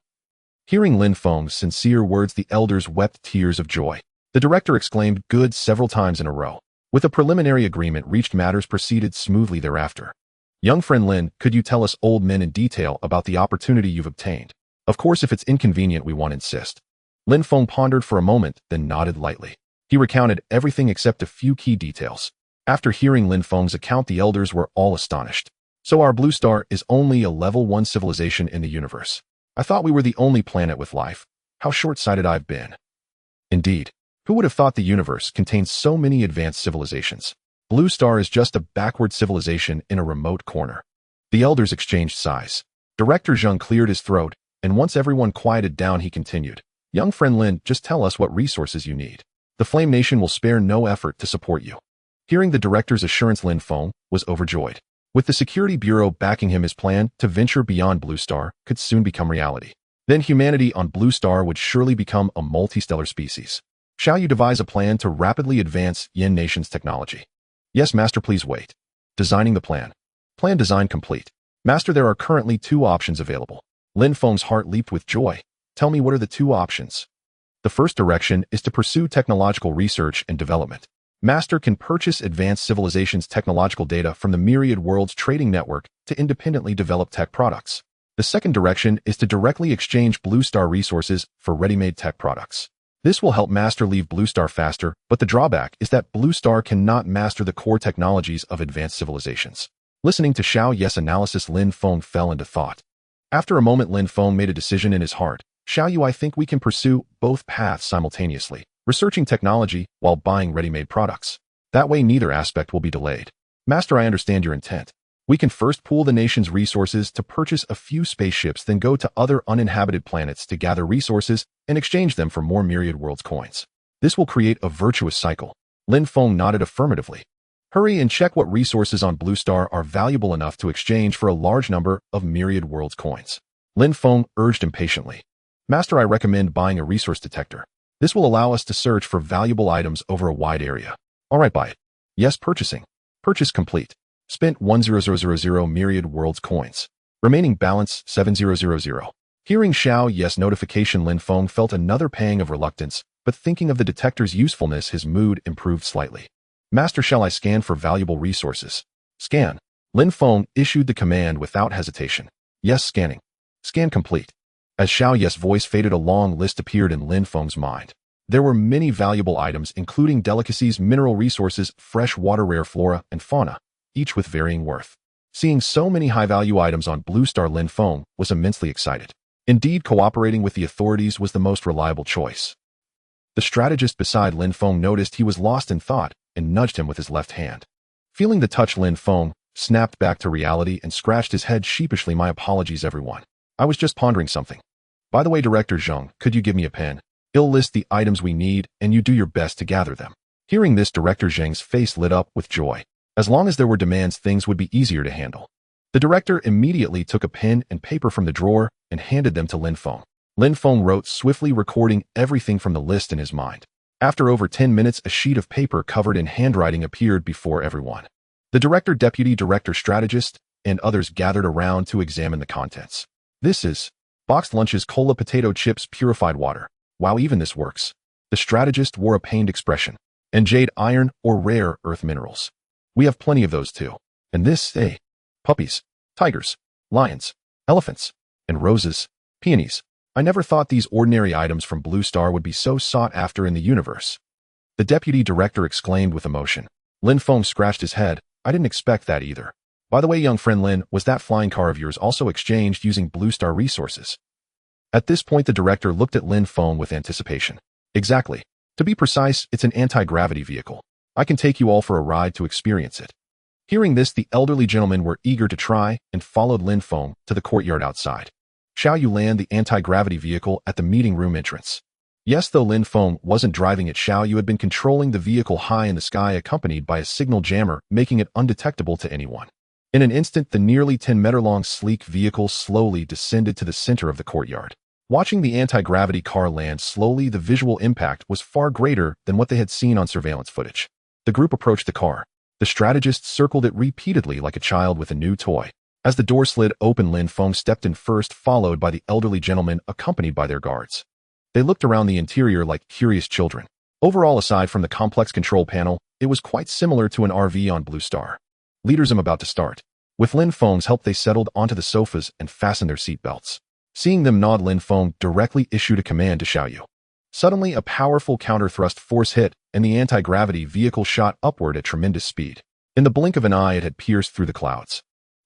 Hearing Lin Feng's sincere words, the elders wept tears of joy. The director exclaimed "good" several times in a row. With a preliminary agreement reached, matters proceeded smoothly thereafter. Young friend Lin, could you tell us old men in detail about the opportunity you've obtained? Of course, if it's inconvenient, we won't insist. Lin Feng pondered for a moment, then nodded lightly. He recounted everything except a few key details. After hearing Lin Feng's account, the elders were all astonished. So our Blue Star is only a level 1 civilization in the universe. I thought we were the only planet with life. How short-sighted I've been. Indeed. Who would have thought the universe contains so many advanced civilizations? Blue Star is just a backward civilization in a remote corner. The elders exchanged sighs. Director Zheng cleared his throat, and once everyone quieted down, he continued. Young friend Lin, just tell us what resources you need. The Flame Nation will spare no effort to support you. Hearing the director's assurance, Lin Feng was overjoyed. With the Security Bureau backing him, his plan to venture beyond Blue Star could soon become reality. Then humanity on Blue Star would surely become a multistellar species. Shall you devise a plan to rapidly advance Yin Nation's technology? Yes, Master, please wait. Designing the plan. Plan design complete. Master, there are currently 2 options available. Lin Feng's heart leaped with joy. Tell me, what are the 2 options? The first direction is to pursue technological research and development. Master can purchase advanced civilizations' technological data from the Myriad World's trading network to independently develop tech products. The second direction is to directly exchange Blue Star resources for ready-made tech products. This will help Master leave Blue Star faster, but the drawback is that Blue Star cannot master the core technologies of advanced civilizations. Listening to Xiao Ye's analysis, Lin Feng fell into thought. After a moment, Lin Feng made a decision in his heart. Xiao Yu, I think we can pursue both paths simultaneously, researching technology while buying ready-made products. That way neither aspect will be delayed. Master, I understand your intent. We can first pool the nation's resources to purchase a few spaceships, then go to other uninhabited planets to gather resources and exchange them for more Myriad Worlds coins. This will create a virtuous cycle. Lin Feng nodded affirmatively. Hurry and check what resources on Blue Star are valuable enough to exchange for a large number of Myriad Worlds coins. Lin Feng urged impatiently. Master, I recommend buying a resource detector. This will allow us to search for valuable items over a wide area. All right, buy it. Yes, purchasing. Purchase complete. Spent 10000 Myriad Worlds coins. Remaining balance 7000. Hearing Xiao Ye's notification, Lin Feng felt another pang of reluctance, but thinking of the detector's usefulness, his mood improved slightly. Master, shall I scan for valuable resources? Scan. Lin Feng issued the command without hesitation. Yes, scanning. Scan complete. As Xiao Ye's voice faded, a long list appeared in Lin Feng's mind. There were many valuable items, including delicacies, mineral resources, fresh water, rare flora, and fauna, each with varying worth. Seeing so many high-value items on Blue Star, Lin Feng was immensely excited. Indeed, cooperating with the authorities was the most reliable choice. The strategist beside Lin Feng noticed he was lost in thought and nudged him with his left hand. Feeling the touch, Lin Feng snapped back to reality and scratched his head sheepishly. My apologies, everyone. I was just pondering something. By the way, Director Zheng, could you give me a pen? I'll list the items we need, and you do your best to gather them. Hearing this, Director Zheng's face lit up with joy. As long as there were demands, things would be easier to handle. The director immediately took a pen and paper from the drawer and handed them to Lin Feng. Lin Feng wrote swiftly, recording everything from the list in his mind. After over 10 minutes, a sheet of paper covered in handwriting appeared before everyone. The director, deputy director, strategist, and others gathered around to examine the contents. This is boxed lunches, cola, potato chips, purified water. Wow, even this works. The strategist wore a pained expression. And jade, iron, or rare earth minerals. We have plenty of those too. And this, puppies, tigers, lions, elephants, and roses, peonies. I never thought these ordinary items from Blue Star would be so sought after in the universe. The deputy director exclaimed with emotion. Lin Feng scratched his head. I didn't expect that either. By the way, young friend Lin, was that flying car of yours also exchanged using Blue Star resources? At this point, the director looked at Lin Feng with anticipation. Exactly. To be precise, it's an anti-gravity vehicle. I can take you all for a ride to experience it. Hearing this, the elderly gentlemen were eager to try and followed Lin Feng to the courtyard outside. Shall you land the anti-gravity vehicle at the meeting room entrance? Yes, though Lin Feng wasn't driving it, Xiao Yu had been controlling the vehicle high in the sky, accompanied by a signal jammer, making it undetectable to anyone. In an instant, the nearly 10-meter-long sleek vehicle slowly descended to the center of the courtyard. Watching the anti-gravity car land slowly, the visual impact was far greater than what they had seen on surveillance footage. The group approached the car. The strategist circled it repeatedly like a child with a new toy. As the door slid open, Lin Feng stepped in first, followed by the elderly gentleman accompanied by their guards. They looked around the interior like curious children. Overall, aside from the complex control panel, it was quite similar to an RV on Blue Star. Leaders, I'm about to start. With Lin Feng's help, they settled onto the sofas and fastened their seatbelts. Seeing them nod, Lin Feng directly issued a command to Xiao Yu. Suddenly, a powerful counter-thrust force hit, and the anti-gravity vehicle shot upward at tremendous speed. In the blink of an eye, it had pierced through the clouds.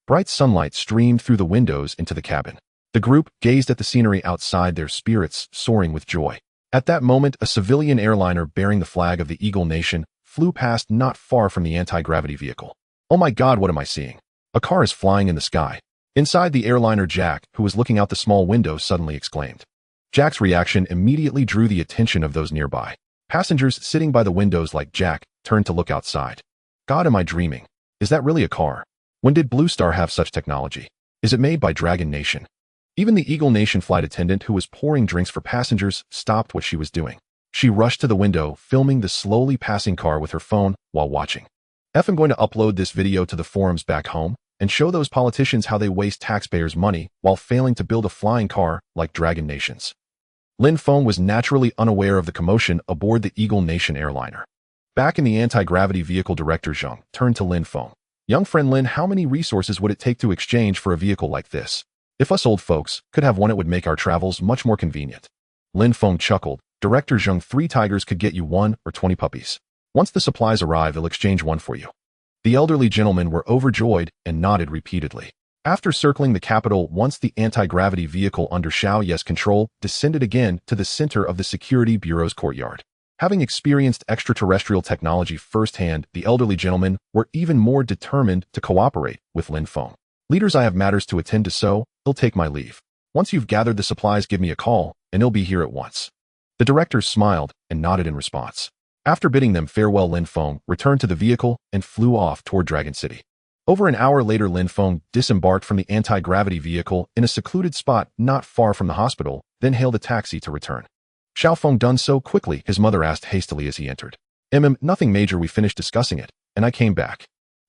Bright sunlight streamed through the windows into the cabin. The group gazed at the scenery outside, their spirits soaring with joy. At that moment, a civilian airliner bearing the flag of the Eagle Nation flew past not far from the anti-gravity vehicle. Oh my God, what am I seeing? A car is flying in the sky. Inside the airliner, Jack, who was looking out the small window, suddenly exclaimed. Jack's reaction immediately drew the attention of those nearby. Passengers sitting by the windows like Jack turned to look outside. God, am I dreaming? Is that really a car? When did Blue Star have such technology? Is it made by Dragon Nation? Even the Eagle Nation flight attendant, who was pouring drinks for passengers, stopped what she was doing. She rushed to the window, filming the slowly passing car with her phone while watching. I'm going to upload this video to the forums back home and show those politicians how they waste taxpayers' money while failing to build a flying car like Dragon Nation's. Lin Feng was naturally unaware of the commotion aboard the Eagle Nation airliner. Back in the anti-gravity vehicle, Director Zheng turned to Lin Feng. Young friend Lin, how many resources would it take to exchange for a vehicle like this? If us old folks could have one, it would make our travels much more convenient. Lin Feng chuckled. Director Zheng, 3 tigers could get you 1 or 20 puppies. Once the supplies arrive, I'll exchange 1 for you. The elderly gentlemen were overjoyed and nodded repeatedly. After circling the capital once, the anti-gravity vehicle under Xiao Ye's control descended again to the center of the Security Bureau's courtyard. Having experienced extraterrestrial technology firsthand, the elderly gentlemen were even more determined to cooperate with Lin Feng. Leaders, I have matters to attend to, so I'll take my leave. Once you've gathered the supplies, give me a call, and I'll be here at once. The directors smiled and nodded in response. After bidding them farewell, Lin Feng returned to the vehicle and flew off toward Dragon City. Over an hour later, Lin Feng disembarked from the anti-gravity vehicle in a secluded spot not far from the hospital, then hailed a taxi to return. Xiao Feng done so quickly, his mother asked hastily as he entered. Nothing major, we finished discussing it, and I came back.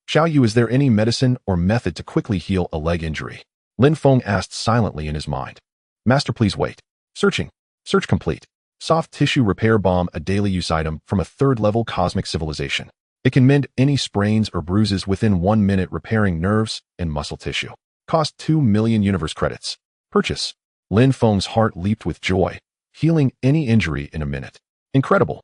Xiao Yu, is there any medicine or method to quickly heal a leg injury? Lin Feng asked silently in his mind. Master, please wait. Searching. Search complete. Soft tissue repair balm, a daily use item from a 3rd-level cosmic civilization. It can mend any sprains or bruises within 1 minute, repairing nerves and muscle tissue. Cost 2 million universe credits. Purchase. Lin Feng's heart leaped with joy, healing any injury in a minute. Incredible.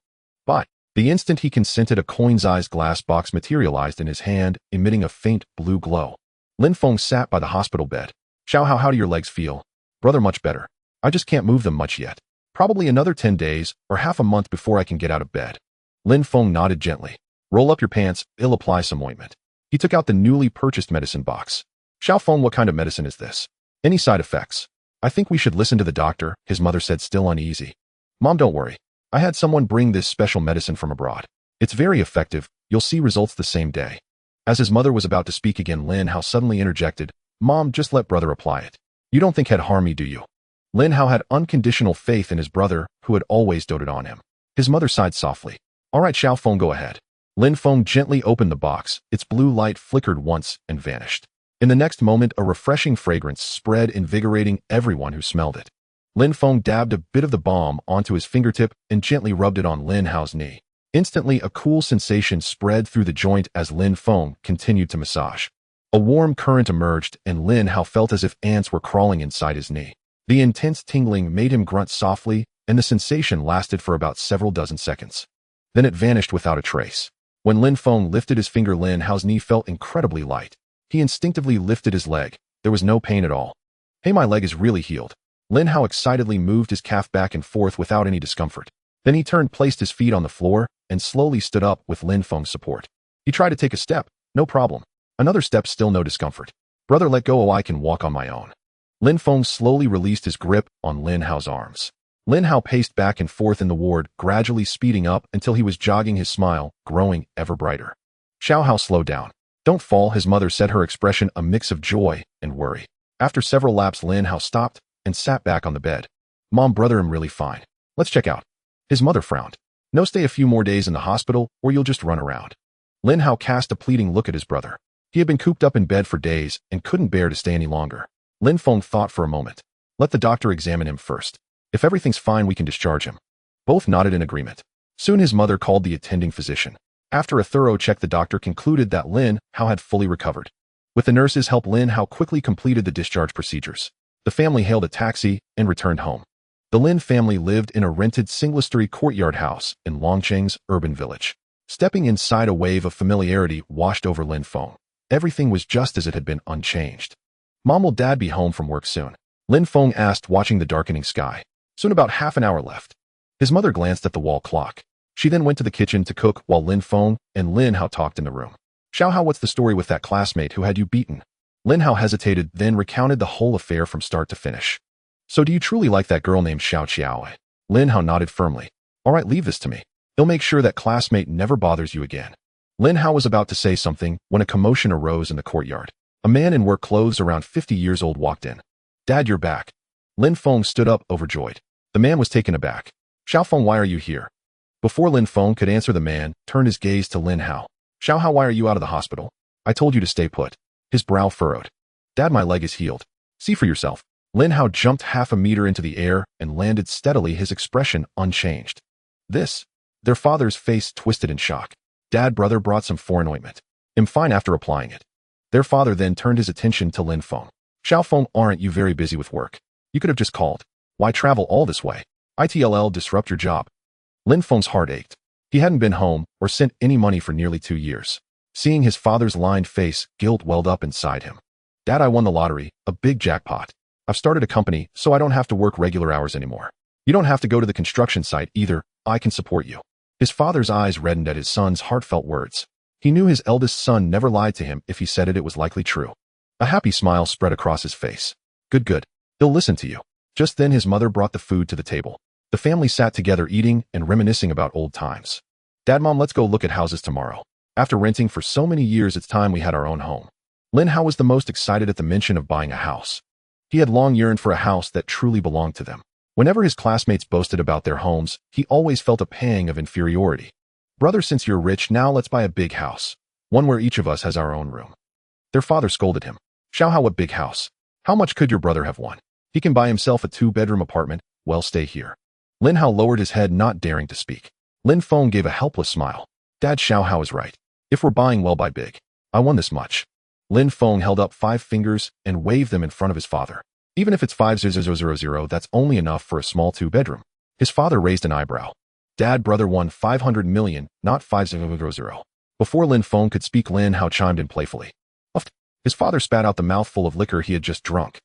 But the instant he consented, a coin-sized glass box materialized in his hand, emitting a faint blue glow. Lin Feng sat by the hospital bed. Xiao, how do your legs feel? Brother, much better. I just can't move them much yet. Probably another 10 days or half a month before I can get out of bed. Lin Feng nodded gently. Roll up your pants, I'll apply some ointment. He took out the newly purchased medicine box. Xiao Feng, what kind of medicine is this? Any side effects? I think we should listen to the doctor, his mother said, still uneasy. Mom, don't worry. I had someone bring this special medicine from abroad. It's very effective. You'll see results the same day. As his mother was about to speak again, Lin Hao suddenly interjected. Mom, just let brother apply it. You don't think he'd harm me, do you? Lin Hao had unconditional faith in his brother, who had always doted on him. His mother sighed softly. All right, Xiao Feng, go ahead. Lin Feng gently opened the box. Its blue light flickered once and vanished. In the next moment, a refreshing fragrance spread, invigorating everyone who smelled it. Lin Feng dabbed a bit of the balm onto his fingertip and gently rubbed it on Lin Hao's knee. Instantly, a cool sensation spread through the joint as Lin Feng continued to massage. A warm current emerged, and Lin Hao felt as if ants were crawling inside his knee. The intense tingling made him grunt softly, and the sensation lasted for about several dozen seconds. Then it vanished without a trace. When Lin Feng lifted his finger, Lin Hao's knee felt incredibly light. He instinctively lifted his leg. There was no pain at all. "Hey, my leg is really healed." Lin Hao excitedly moved his calf back and forth without any discomfort. Then he placed his feet on the floor, and slowly stood up with Lin Feng's support. He tried to take a step. No problem. Another step, still no discomfort. "Brother, let go. Oh, I can walk on my own." Lin Feng slowly released his grip on Lin Hao's arms. Lin Hao paced back and forth in the ward, gradually speeding up until he was jogging, his smile growing ever brighter. "Xiao Hao, slow down. Don't fall," his mother said, her expression a mix of joy and worry. After several laps, Lin Hao stopped and sat back on the bed. "Mom, brother, I'm really fine. Let's check out." His mother frowned. "No, stay a few more days in the hospital, or you'll just run around." Lin Hao cast a pleading look at his brother. He had been cooped up in bed for days and couldn't bear to stay any longer. Lin Feng thought for a moment. "Let the doctor examine him first. If everything's fine, we can discharge him." Both nodded in agreement. Soon his mother called the attending physician. After a thorough check, the doctor concluded that Lin Hao had fully recovered. With the nurses' help, Lin Hao quickly completed the discharge procedures. The family hailed a taxi and returned home. The Lin family lived in a rented single-story courtyard house in Longcheng's urban village. Stepping inside, a wave of familiarity washed over Lin Feng. Everything was just as it had been, unchanged. "Mom, will Dad be home from work soon?" Lin Feng asked, watching the darkening sky. "Soon, about half an hour left." His mother glanced at the wall clock. She then went to the kitchen to cook while Lin Feng and Lin Hao talked in the room. "Xiao Hao, what's the story with that classmate who had you beaten?" Lin Hao hesitated, then recounted the whole affair from start to finish. "So do you truly like that girl named Xiao Qiao?" Lin Hao nodded firmly. "All right, leave this to me. He'll make sure that classmate never bothers you again." Lin Hao was about to say something when a commotion arose in the courtyard. A man in work clothes, around 50 years old, walked in. "Dad, you're back." Lin Feng stood up, overjoyed. The man was taken aback. "Xiao Feng, why are you here?" Before Lin Feng could answer, the man turned his gaze to Lin Hao. "Xiao Hao, why are you out of the hospital? I told you to stay put." His brow furrowed. "Dad, my leg is healed. See for yourself." Lin Hao jumped half a meter into the air and landed steadily, his expression unchanged. "This?" Their father's face twisted in shock. "Dad, brother brought some foreign ointment. I'm fine after applying it." Their father then turned his attention to Lin Feng. "Xiao Feng, aren't you very busy with work? You could have just called. Why travel all this way? It'll disrupt your job." Lin Feng's heart ached. He hadn't been home or sent any money for nearly 2 years. Seeing his father's lined face, guilt welled up inside him. "Dad, I won the lottery, a big jackpot. I've started a company, so I don't have to work regular hours anymore. You don't have to go to the construction site either. I can support you." His father's eyes reddened at his son's heartfelt words. He knew his eldest son never lied to him. If he said it, it was likely true. A happy smile spread across his face. Good. He'll listen to you." Just then his mother brought the food to the table. The family sat together, eating and reminiscing about old times. "Dad, Mom, let's go look at houses tomorrow. After renting for so many years, it's time we had our own home." Lin Hao was the most excited at the mention of buying a house. He had long yearned for a house that truly belonged to them. Whenever his classmates boasted about their homes, he always felt a pang of inferiority. "Brother, since you're rich, now let's buy a big house. One where each of us has our own room." Their father scolded him. "Xiao Hao, what big house? How much could your brother have won? He can buy himself a 2-bedroom apartment. Well, stay here." Lin Hao lowered his head, not daring to speak. Lin Feng gave a helpless smile. "Dad, Xiao Hao is right. If we're buying, well, buy big. I won this much." Lin Feng held up 5 fingers and waved them in front of his father. "Even if it's 5,000, that's only enough for a small 2-bedroom. His father raised an eyebrow. "Dad, brother won 500 million, not 5,000. Before Lin Feng could speak, Lin Hao chimed in playfully. "Uft." His father spat out the mouthful of liquor he had just drunk.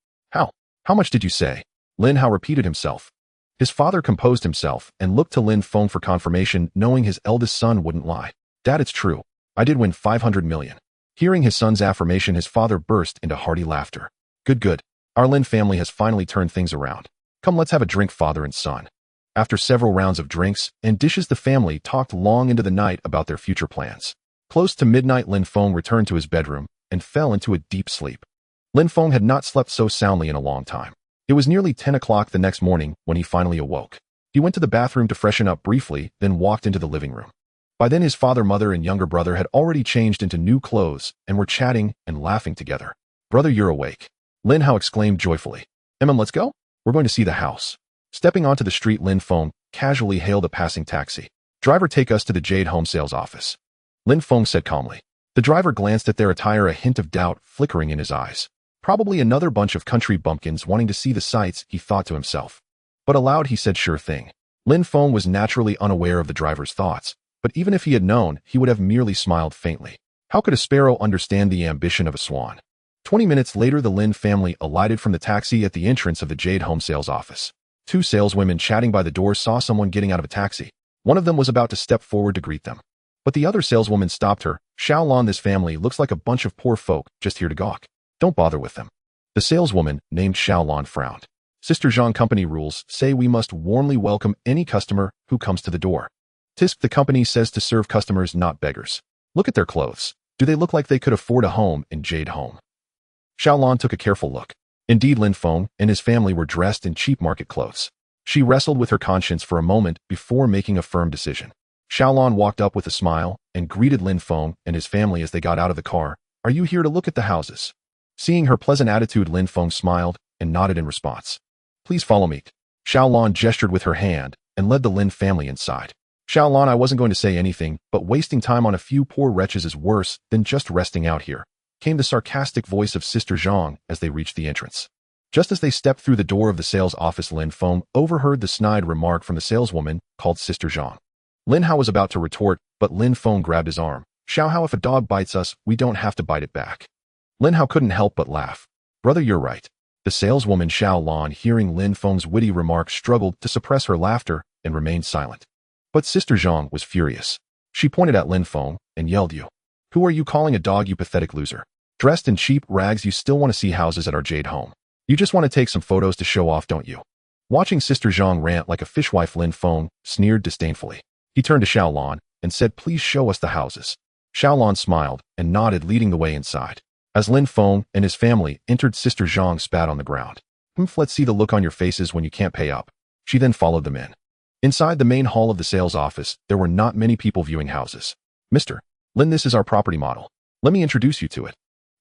How much did you say?" Lin Hao repeated himself. His father composed himself and looked to Lin Feng for confirmation, knowing his eldest son wouldn't lie. "Dad, it's true. I did win 500 million. Hearing his son's affirmation, his father burst into hearty laughter. Good. Our Lin family has finally turned things around. Come, let's have a drink, father and son." After several rounds of drinks and dishes, the family talked long into the night about their future plans. Close to midnight, Lin Feng returned to his bedroom and fell into a deep sleep. Lin Feng had not slept so soundly in a long time. It was nearly 10 o'clock the next morning when he finally awoke. He went to the bathroom to freshen up briefly, then walked into the living room. By then, his father, mother, and younger brother had already changed into new clothes and were chatting and laughing together. "Brother, you're awake," Lin Hao exclaimed joyfully. "Let's go?" We're going to see the house. Stepping onto the street, Lin Feng casually hailed a passing taxi. Driver, take us to the Jade Home Sales office, Lin Feng said calmly. The driver glanced at their attire, a hint of doubt flickering in his eyes. Probably another bunch of country bumpkins wanting to see the sights, he thought to himself. But aloud he said, sure thing. Lin Feng was naturally unaware of the driver's thoughts, but even if he had known, he would have merely smiled faintly. How could a sparrow understand the ambition of a swan? 20 minutes later, the Lin family alighted from the taxi at the entrance of the Jade Home Sales office. Two saleswomen chatting by the door saw someone getting out of a taxi. One of them was about to step forward to greet them. But the other saleswoman stopped her. Xiaolon, this family looks like a bunch of poor folk just here to gawk. Don't bother with them. The saleswoman, named Xiaolon, frowned. Sister Zhang, company rules say we must warmly welcome any customer who comes to the door. Tisk, the company says to serve customers, not beggars. Look at their clothes. Do they look like they could afford a home in Jade Home? Xiaolon took a careful look. Indeed, Lin Feng and his family were dressed in cheap market clothes. She wrestled with her conscience for a moment before making a firm decision. Xiaolon walked up with a smile and greeted Lin Feng and his family as they got out of the car. Are you here to look at the houses? Seeing her pleasant attitude, Lin Feng smiled and nodded in response. Please follow me. Xiaolon gestured with her hand and led the Lin family inside. Xiaolon, I wasn't going to say anything, but wasting time on a few poor wretches is worse than just resting out here, came the sarcastic voice of Sister Zhang as they reached the entrance. Just as they stepped through the door of the sales office, Lin Feng overheard the snide remark from the saleswoman called Sister Zhang. Lin Hao was about to retort, but Lin Feng grabbed his arm. Xiao Hao, if a dog bites us, we don't have to bite it back. Lin Hao couldn't help but laugh. Brother, you're right. The saleswoman Xiaolon, hearing Lin Feng's witty remark, struggled to suppress her laughter and remained silent. But Sister Zhang was furious. She pointed at Lin Feng and yelled, You. Who are you calling a dog, you pathetic loser? Dressed in cheap rags, you still want to see houses at our Jade Home. You just want to take some photos to show off, don't you? Watching Sister Zhang rant like a fishwife, Lin Feng sneered disdainfully. He turned to Xiaolon and said, Please show us the houses. Xiaolon smiled and nodded, leading the way inside. As Lin Feng and his family entered, Sister Zhang spat on the ground. Let's see the look on your faces when you can't pay up. She then followed them in. Inside the main hall of the sales office, there were not many people viewing houses. Mr. Lin, this is our property model. Let me introduce you to it.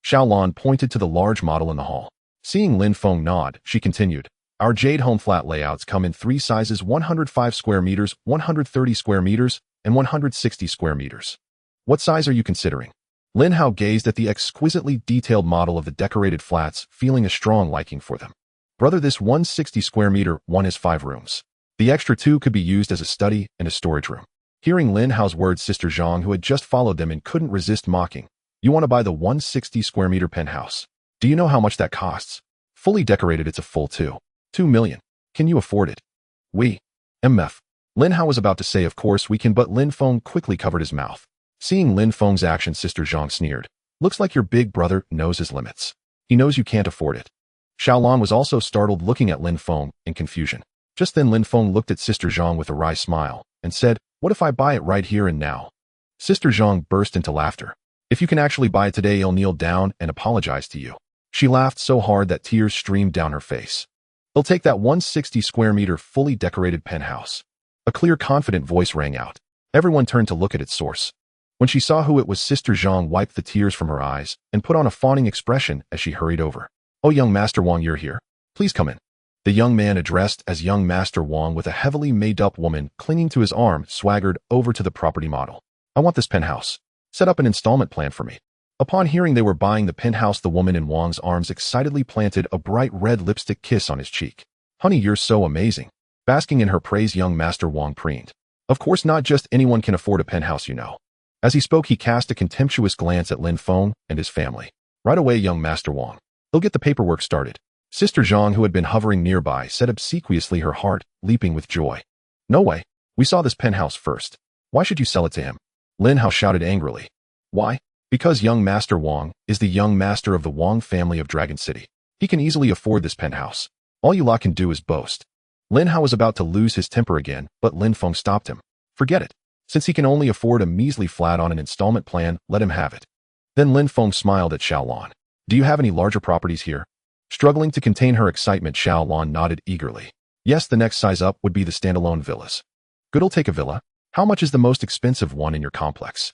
Xiaolon pointed to the large model in the hall. Seeing Lin Feng nod, she continued. Our Jade Home flat layouts come in three sizes: 105 square meters, 130 square meters, and 160 square meters. What size are you considering? Lin Hao gazed at the exquisitely detailed model of the decorated flats, feeling a strong liking for them. Brother, this 160 square meter one has 5 rooms. The extra 2 could be used as a study and a storage room. Hearing Lin Hao's words, Sister Zhang, who had just followed them and couldn't resist mocking. You want to buy the 160 square meter penthouse? Do you know how much that costs? Fully decorated, it's a full 2 million. Can you afford it? We. MF. Lin Hao was about to say, of course we can, but Lin Feng quickly covered his mouth. Seeing Lin Feng's action, Sister Zhang sneered. Looks like your big brother knows his limits. He knows you can't afford it. Xiaolon was also startled, looking at Lin Feng in confusion. Just then Lin Feng looked at Sister Zhang with a wry smile and said, What if I buy it right here and now? Sister Zhang burst into laughter. If you can actually buy it today, I'll kneel down and apologize to you. She laughed so hard that tears streamed down her face. They'll take that 160 square meter fully decorated penthouse. A clear, confident voice rang out. Everyone turned to look at its source. When she saw who it was, Sister Zhang wiped the tears from her eyes and put on a fawning expression as she hurried over. Oh, young Master Wang, you're here. Please come in. The young man, addressed as young Master Wang with a heavily made-up woman clinging to his arm, swaggered over to the property model. I want this penthouse. Set up an installment plan for me. Upon hearing they were buying the penthouse, the woman in Wang's arms excitedly planted a bright red lipstick kiss on his cheek. Honey, you're so amazing. Basking in her praise, young Master Wang preened. Of course, not just anyone can afford a penthouse, you know. As he spoke, he cast a contemptuous glance at Lin Feng and his family. Right away, young Master Wang. They'll get the paperwork started. Sister Zhang, who had been hovering nearby, said obsequiously, her heart leaping with joy. No way. We saw this penthouse first. Why should you sell it to him? Lin Hao shouted angrily. Why? Because young Master Wang is the young master of the Wang family of Dragon City. He can easily afford this penthouse. All you lot can do is boast. Lin Hao was about to lose his temper again, but Lin Feng stopped him. Forget it. Since he can only afford a measly flat on an installment plan, let him have it. Then Lin Feng smiled at Xiaolon. Do you have any larger properties here? Struggling to contain her excitement, Xiaolon nodded eagerly. Yes, the next size up would be the standalone villas. Good, I'll take a villa. How much is the most expensive one in your complex?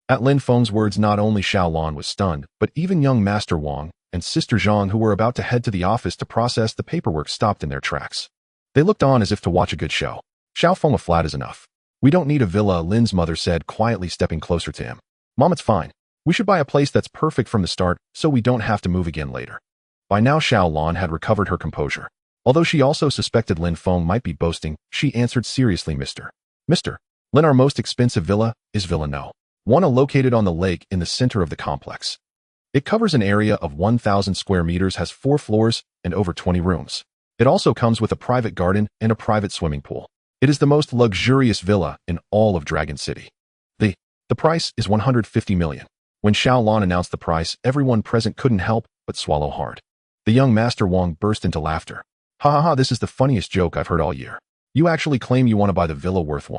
At Lin Feng's words, not only Xiaolon was stunned, but even young Master Wang and Sister Zhang, who were about to head to the office to process the paperwork, stopped in their tracks. They looked on as if to watch a good show. Xiao Feng, a flat is enough. We don't need a villa, Lin's mother said, quietly stepping closer to him. Mom, it's fine. We should buy a place that's perfect from the start so we don't have to move again later. By now Xiao Lan had recovered her composure. Although she also suspected Lin Feng might be boasting, she answered seriously, Mr. Lin, our most expensive villa is Villa No. 1, located on the lake in the center of the complex. It covers an area of 1,000 square meters, has 4 floors, and over 20 rooms. It also comes with a private garden and a private swimming pool. It is the most luxurious villa in all of Dragon City. The price is 150 million. When Xiao Lan announced the price, everyone present couldn't help but swallow hard. The young Master Wang burst into laughter. Ha ha ha, this is the funniest joke I've heard all year. You actually claim you want to buy the villa worth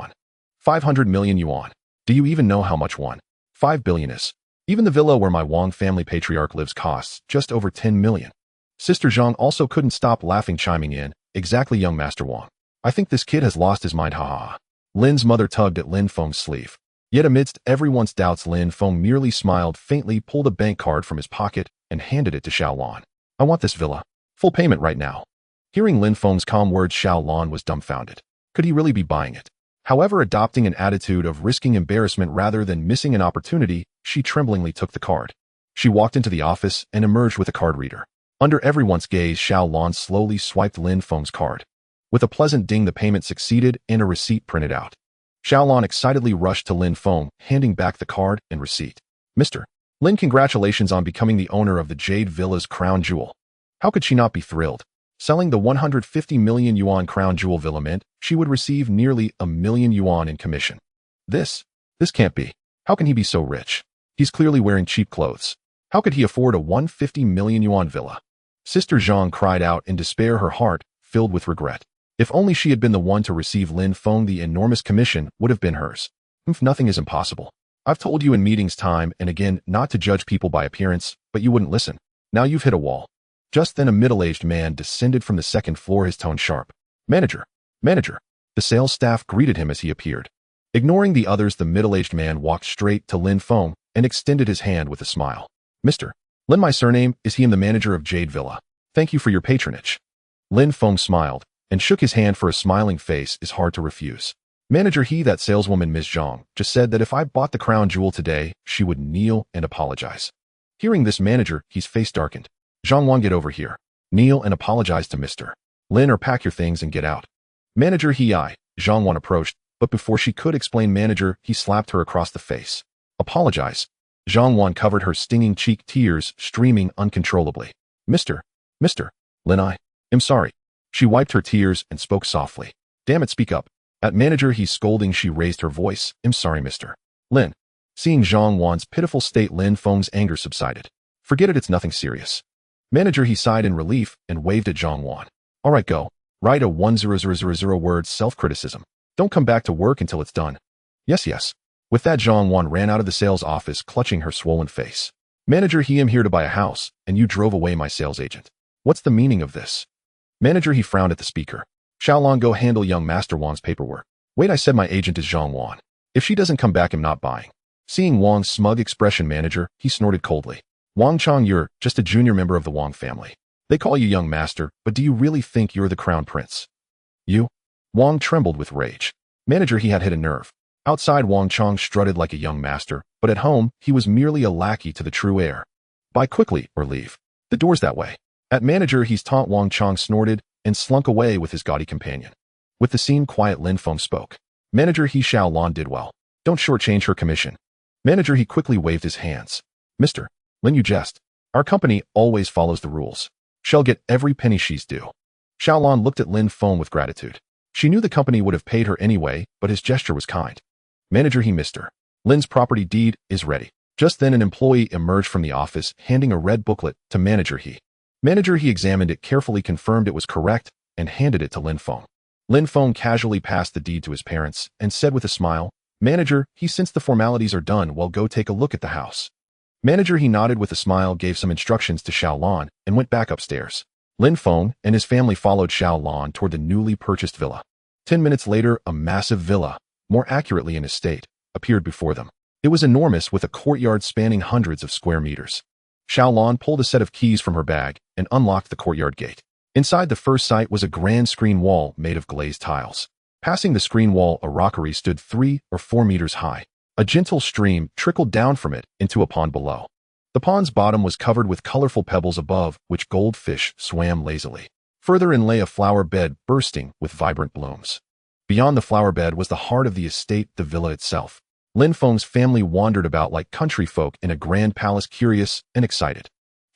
500 million yuan. Do you even know how much 5 billion is? Even the villa where my Wang family patriarch lives costs just over 10 million. Sister Zhang also couldn't stop laughing, chiming in, exactly, young Master Wang. I think this kid has lost his mind, ha ha ha. Lin's mother tugged at Lin Feng's sleeve. Yet amidst everyone's doubts, Lin Feng merely smiled faintly, pulled a bank card from his pocket, and handed it to Xiao Lan. I want this villa. Full payment right now. Hearing Lin Feng's calm words, Xiao Lan was dumbfounded. Could he really be buying it? However, adopting an attitude of risking embarrassment rather than missing an opportunity, she tremblingly took the card. She walked into the office and emerged with a card reader. Under everyone's gaze, Xiao Lan slowly swiped Lin Feng's card. With a pleasant ding, the payment succeeded and a receipt printed out. Xiao Lan excitedly rushed to Lin Feng, handing back the card and receipt. Mr. Lin, congratulations on becoming the owner of the Jade Villa's crown jewel. How could she not be thrilled? Selling the 150 million yuan crown jewel villa meant she would receive nearly 1 million yuan in commission. This can't be. How can he be so rich? He's clearly wearing cheap clothes. How could he afford a 150 million yuan villa? Sister Zhang cried out in despair, her heart filled with regret. If only she had been the one to receive Lin Feng, the enormous commission would have been hers. Nothing is impossible. I've told you in meetings time and again not to judge people by appearance, but you wouldn't listen. Now you've hit a wall. Just then a middle-aged man descended from the second floor, his tone sharp. Manager. The sales staff greeted him as he appeared. Ignoring the others, the middle-aged man walked straight to Lin Feng and extended his hand with a smile. Mr. Lin, my surname is he. I'm the manager of Jade Villa. Thank you for your patronage. Lin Feng smiled and shook his hand, for a smiling face is hard to refuse. Manager, he, that saleswoman Ms. Zhang, just said that if I bought the crown jewel today, she would kneel and apologize. Hearing this, manager, his face darkened. Zhang Wan, get over here. Kneel and apologize to Mr. Lin, or pack your things and get out. Manager, Zhang Wan approached, but before she could explain, manager, he slapped her across the face. Apologize. Zhang Wan covered her stinging cheek, tears streaming uncontrollably. Mr. Lin, I am sorry. She wiped her tears and spoke softly. Damn it, speak up. At manager, he's scolding, she raised her voice. I'm sorry, Mr. Lin. Seeing Zhang Wan's pitiful state, Lin Feng's anger subsided. Forget it, it's nothing serious. Manager, he sighed in relief and waved at Zhang Wan. All right, go. Write a 10000 word self-criticism. Don't come back to work until it's done. Yes. With that, Zhang Wan ran out of the sales office, clutching her swollen face. Manager, he am here to buy a house, and you drove away my sales agent. What's the meaning of this? Manager, he frowned at the speaker. Xiao Lan, go handle young Master Wang's paperwork. Wait, I said my agent is Zhang Wan. If she doesn't come back, I'm not buying. Seeing Wang's smug expression, manager, he snorted coldly. Wang Chong, you're just a junior member of the Wang family. They call you young master, but do you really think you're the crown prince? You? Wang trembled with rage. Manager, he had hit a nerve. Outside, Wang Chong strutted like a young master, but at home, he was merely a lackey to the true heir. Buy quickly or leave. The door's that way. At manager, he's taunt. Wang Chong snorted and slunk away with his gaudy companion. With the scene quiet, Lin Feng spoke. Manager, he, Xiao Lan did well. Don't shortchange her commission. Manager, he quickly waved his hands. Mr. Lin, you jest. Our company always follows the rules. She'll get every penny she's due. Xiao Lan looked at Lin Feng with gratitude. She knew the company would have paid her anyway, but his gesture was kind. Manager, he, Mr. Lin's property deed is ready. Just then an employee emerged from the office, handing a red booklet to manager he. Manager, he examined it carefully, confirmed it was correct, and handed it to Lin Feng. Lin Feng casually passed the deed to his parents and said with a smile, Manager, he, since the formalities are done, well, go take a look at the house. Manager, he nodded with a smile, gave some instructions to Xiao Lan, and went back upstairs. Lin Feng and his family followed Xiao Lan toward the newly purchased villa. 10 minutes later, a massive villa, more accurately an estate, appeared before them. It was enormous, with a courtyard spanning hundreds of square meters. Xiaolan pulled a set of keys from her bag and unlocked the courtyard gate. Inside the first sight was a grand screen wall made of glazed tiles. Passing the screen wall, a rockery stood 3 or 4 meters high. A gentle stream trickled down from it into a pond below. The pond's bottom was covered with colorful pebbles above which goldfish swam lazily. Further in lay a flower bed bursting with vibrant blooms. Beyond the flower bed was the heart of the estate, the villa itself. Lin Feng's family wandered about like country folk in a grand palace, curious and excited.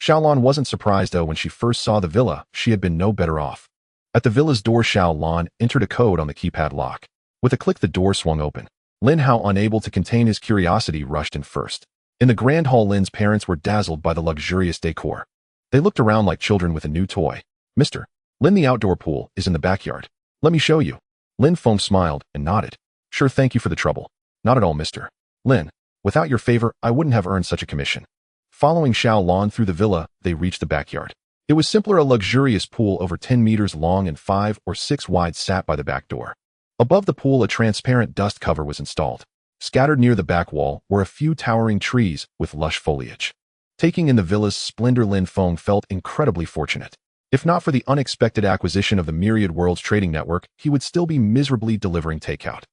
Xiaolan wasn't surprised, though. When she first saw the villa, she had been no better off. At the villa's door, Xiaolan entered a code on the keypad lock. With a click, the door swung open. Lin Hao, unable to contain his curiosity, rushed in first. In the grand hall, Lin's parents were dazzled by the luxurious decor. They looked around like children with a new toy. "Mr. Lin, the outdoor pool is in the backyard. Let me show you." Lin Feng smiled and nodded. "Sure, thank you for the trouble." "Not at all, Mr. Lin. Without your favor, I wouldn't have earned such a commission." Following Xiaolan through the villa, they reached the backyard. It was simpler. A luxurious pool over 10 meters long and 5 or 6 wide sat by the back door. Above the pool, a transparent dust cover was installed. Scattered near the back wall were a few towering trees with lush foliage. Taking in the villa's splendor, Lin Feng felt incredibly fortunate. If not for the unexpected acquisition of the Myriad World's trading network, he would still be miserably delivering takeout.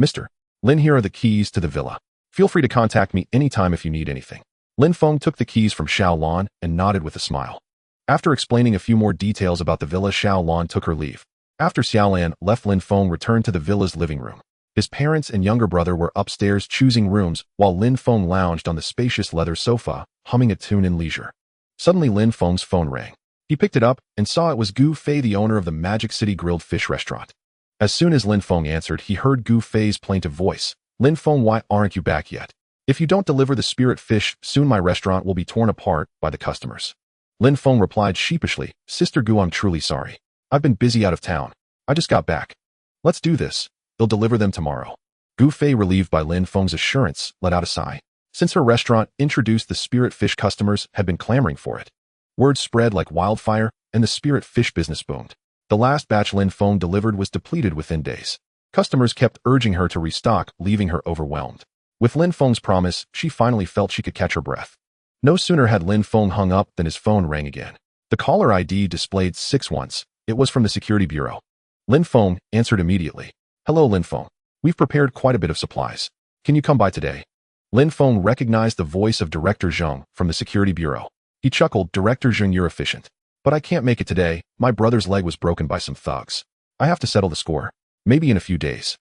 "Mr. Lin, here are the keys to the villa. Feel free to contact me anytime if you need anything." Lin Feng took the keys from Xiaolan and nodded with a smile. After explaining a few more details about the villa, Xiaolan took her leave. After Xiaolan left, Lin Feng returned to the villa's living room. His parents and younger brother were upstairs choosing rooms, while Lin Feng lounged on the spacious leather sofa, humming a tune in leisure. Suddenly, Lin Feng's phone rang. He picked it up and saw it was Gu Fei, the owner of the Magic City Grilled Fish Restaurant. As soon as Lin Feng answered, he heard Gu Fei's plaintive voice. "Lin Feng, why aren't you back yet? If you don't deliver the spirit fish, soon my restaurant will be torn apart by the customers." Lin Feng replied sheepishly, "Sister Gu, I'm truly sorry. I've been busy out of town. I just got back." "Let's do this. They'll deliver them tomorrow." Gu Fei, relieved by Lin Feng's assurance, let out a sigh. Since her restaurant introduced the spirit fish, customers had been clamoring for it. Word spread like wildfire, and the spirit fish business boomed. The last batch Lin Feng delivered was depleted within days. Customers kept urging her to restock, leaving her overwhelmed. With Lin Feng's promise, she finally felt she could catch her breath. No sooner had Lin Feng hung up than his phone rang again. The caller ID displayed 6 once. It was from the security bureau. Lin Feng answered immediately. "Hello, Lin Feng. We've prepared quite a bit of supplies. Can you come by today?" Lin Feng recognized the voice of Director Zheng from the security bureau. He chuckled. "Director Zheng, you're efficient. But I can't make it today. My brother's leg was broken by some thugs. I have to settle the score. Maybe in a few days."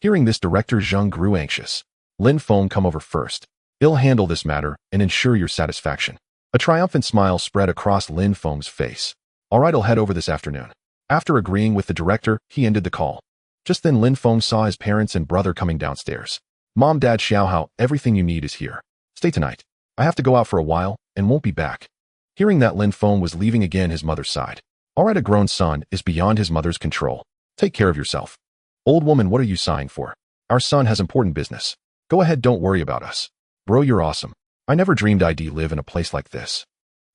Hearing this, Director Zheng grew anxious. "Lin Feng, come over first. I'll handle this matter and ensure your satisfaction." A triumphant smile spread across Lin Feng's face. "All right, I'll head over this afternoon." After agreeing with the director, he ended the call. Just then, Lin Feng saw his parents and brother coming downstairs. "Mom, Dad, Xiaohao, everything you need is here. Stay tonight. I have to go out for a while and won't be back." Hearing that, Lin Feng was leaving again. His mother sighed. "All right, a grown son is beyond his mother's control. Take care of yourself." "Old woman, what are you sighing for? Our son has important business. Go ahead, don't worry about us." "Bro, you're awesome. I never dreamed I'd live in a place like this."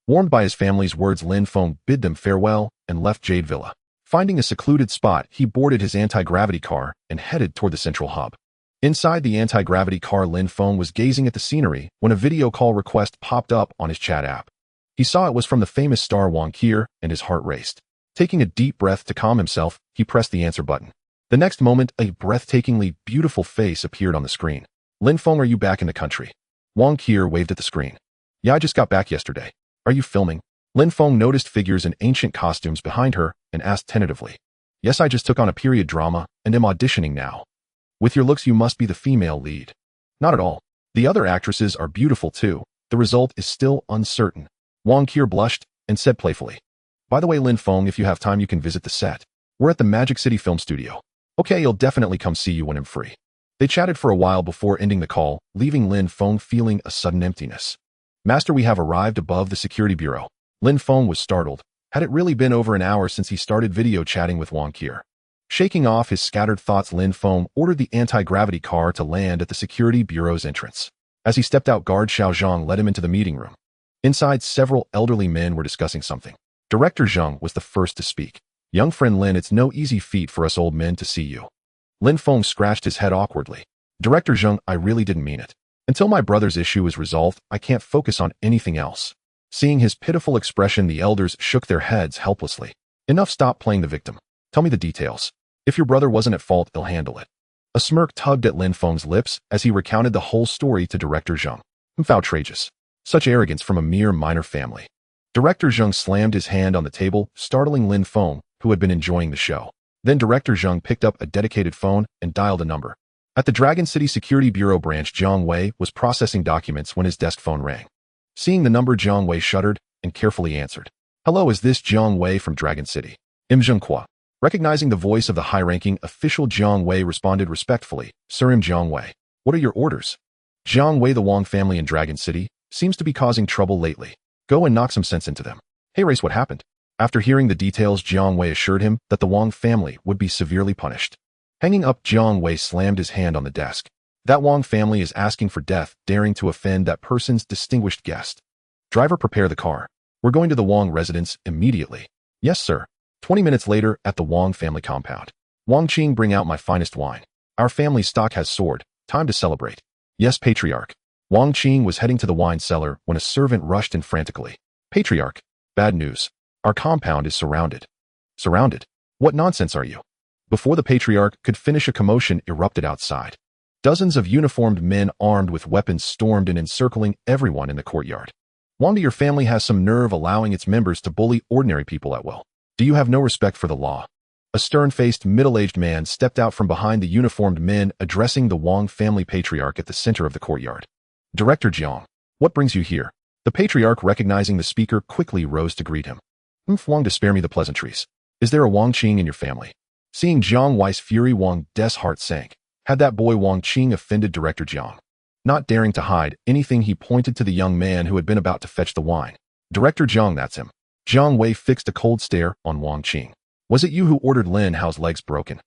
Warmed by his family's words, Lin Feng bid them farewell and left Jade Villa. Finding a secluded spot, he boarded his anti-gravity car and headed toward the central hub. Inside the anti-gravity car, Lin Feng was gazing at the scenery when a video call request popped up on his chat app. He saw it was from the famous star Wang Qier, and his heart raced. Taking a deep breath to calm himself, he pressed the answer button. The next moment, a breathtakingly beautiful face appeared on the screen. "Lin Feng, are you back in the country?" Wang Qier waved at the screen. "Yeah, I just got back yesterday. Are you filming?" Lin Feng noticed figures in ancient costumes behind her and asked tentatively. "Yes, I just took on a period drama and am auditioning now." "With your looks, you must be the female lead." "Not at all. The other actresses are beautiful too. The result is still uncertain." Wang Qier blushed and said playfully, "By the way, Lin Feng, if you have time, you can visit the set. We're at the Magic City Film Studio." "Okay, I'll definitely come see you when I'm free." They chatted for a while before ending the call, leaving Lin Feng feeling a sudden emptiness. "Master, we have arrived above the security bureau." Lin Feng was startled. Had it really been over an hour since he started video chatting with Wang Qier? Shaking off his scattered thoughts, Lin Feng ordered the anti-gravity car to land at the security bureau's entrance. As he stepped out, guard Xiao Zhang led him into the meeting room. Inside, several elderly men were discussing something. Director Zheng was the first to speak. "Young friend Lin, it's no easy feat for us old men to see you." Lin Feng scratched his head awkwardly. "Director Zheng, I really didn't mean it. Until my brother's issue is resolved, I can't focus on anything else." Seeing his pitiful expression, the elders shook their heads helplessly. Enough, stop playing the victim. Tell me the details. If your brother wasn't at fault, he'll handle it. A smirk tugged at Lin Feng's lips as he recounted the whole story to Director Zheng. Outrageous. Such arrogance from a mere minor family. Director Zheng slammed his hand on the table, startling Lin Feng, who had been enjoying the show. Then Director Zheng picked up a dedicated phone and dialed a number. At the Dragon City Security Bureau branch, Jiang Wei was processing documents when his desk phone rang. Seeing the number, Jiang Wei shuddered and carefully answered. Hello, is this Jiang Wei from Dragon City? Zhengqua. Recognizing the voice of the high-ranking official, Jiang Wei responded respectfully. Sir, Jiang Wei. What are your orders? Jiang Wei, the Wang family in Dragon City seems to be causing trouble lately. Go and knock some sense into them. Hey Race, what happened? After hearing the details, Jiang Wei assured him that the Wang family would be severely punished. Hanging up, Jiang Wei slammed his hand on the desk. That Wang family is asking for death, daring to offend that person's distinguished guest. Driver, prepare the car. We're going to the Wang residence immediately. Yes, sir. 20 minutes later, at the Wang family compound. Wang Qing, bring out my finest wine. Our family stock has soared. Time to celebrate. Yes, Patriarch. Wang Qing was heading to the wine cellar when a servant rushed in frantically. Patriarch. Bad news. Our compound is surrounded. Surrounded? What nonsense are you? Before the Patriarch could finish, a commotion erupted outside. Dozens of uniformed men armed with weapons stormed in, encircling everyone in the courtyard. Wanda, your family has some nerve allowing its members to bully ordinary people at will. Do you have no respect for the law? A stern-faced, middle-aged man stepped out from behind the uniformed men, addressing the Wang family Patriarch at the center of the courtyard. Director Jiang, what brings you here? The Patriarch, recognizing the speaker, quickly rose to greet him. Wang, to spare me the pleasantries. Is there a Wang Qing in your family? Seeing Jiang Wei's fury, Wang De's heart sank. Had that boy Wang Qing offended Director Jiang? Not daring to hide anything, he pointed to the young man who had been about to fetch the wine. Director Jiang, that's him. Jiang Wei fixed a cold stare on Wang Qing. Was it you who ordered Lin Hao's legs broken?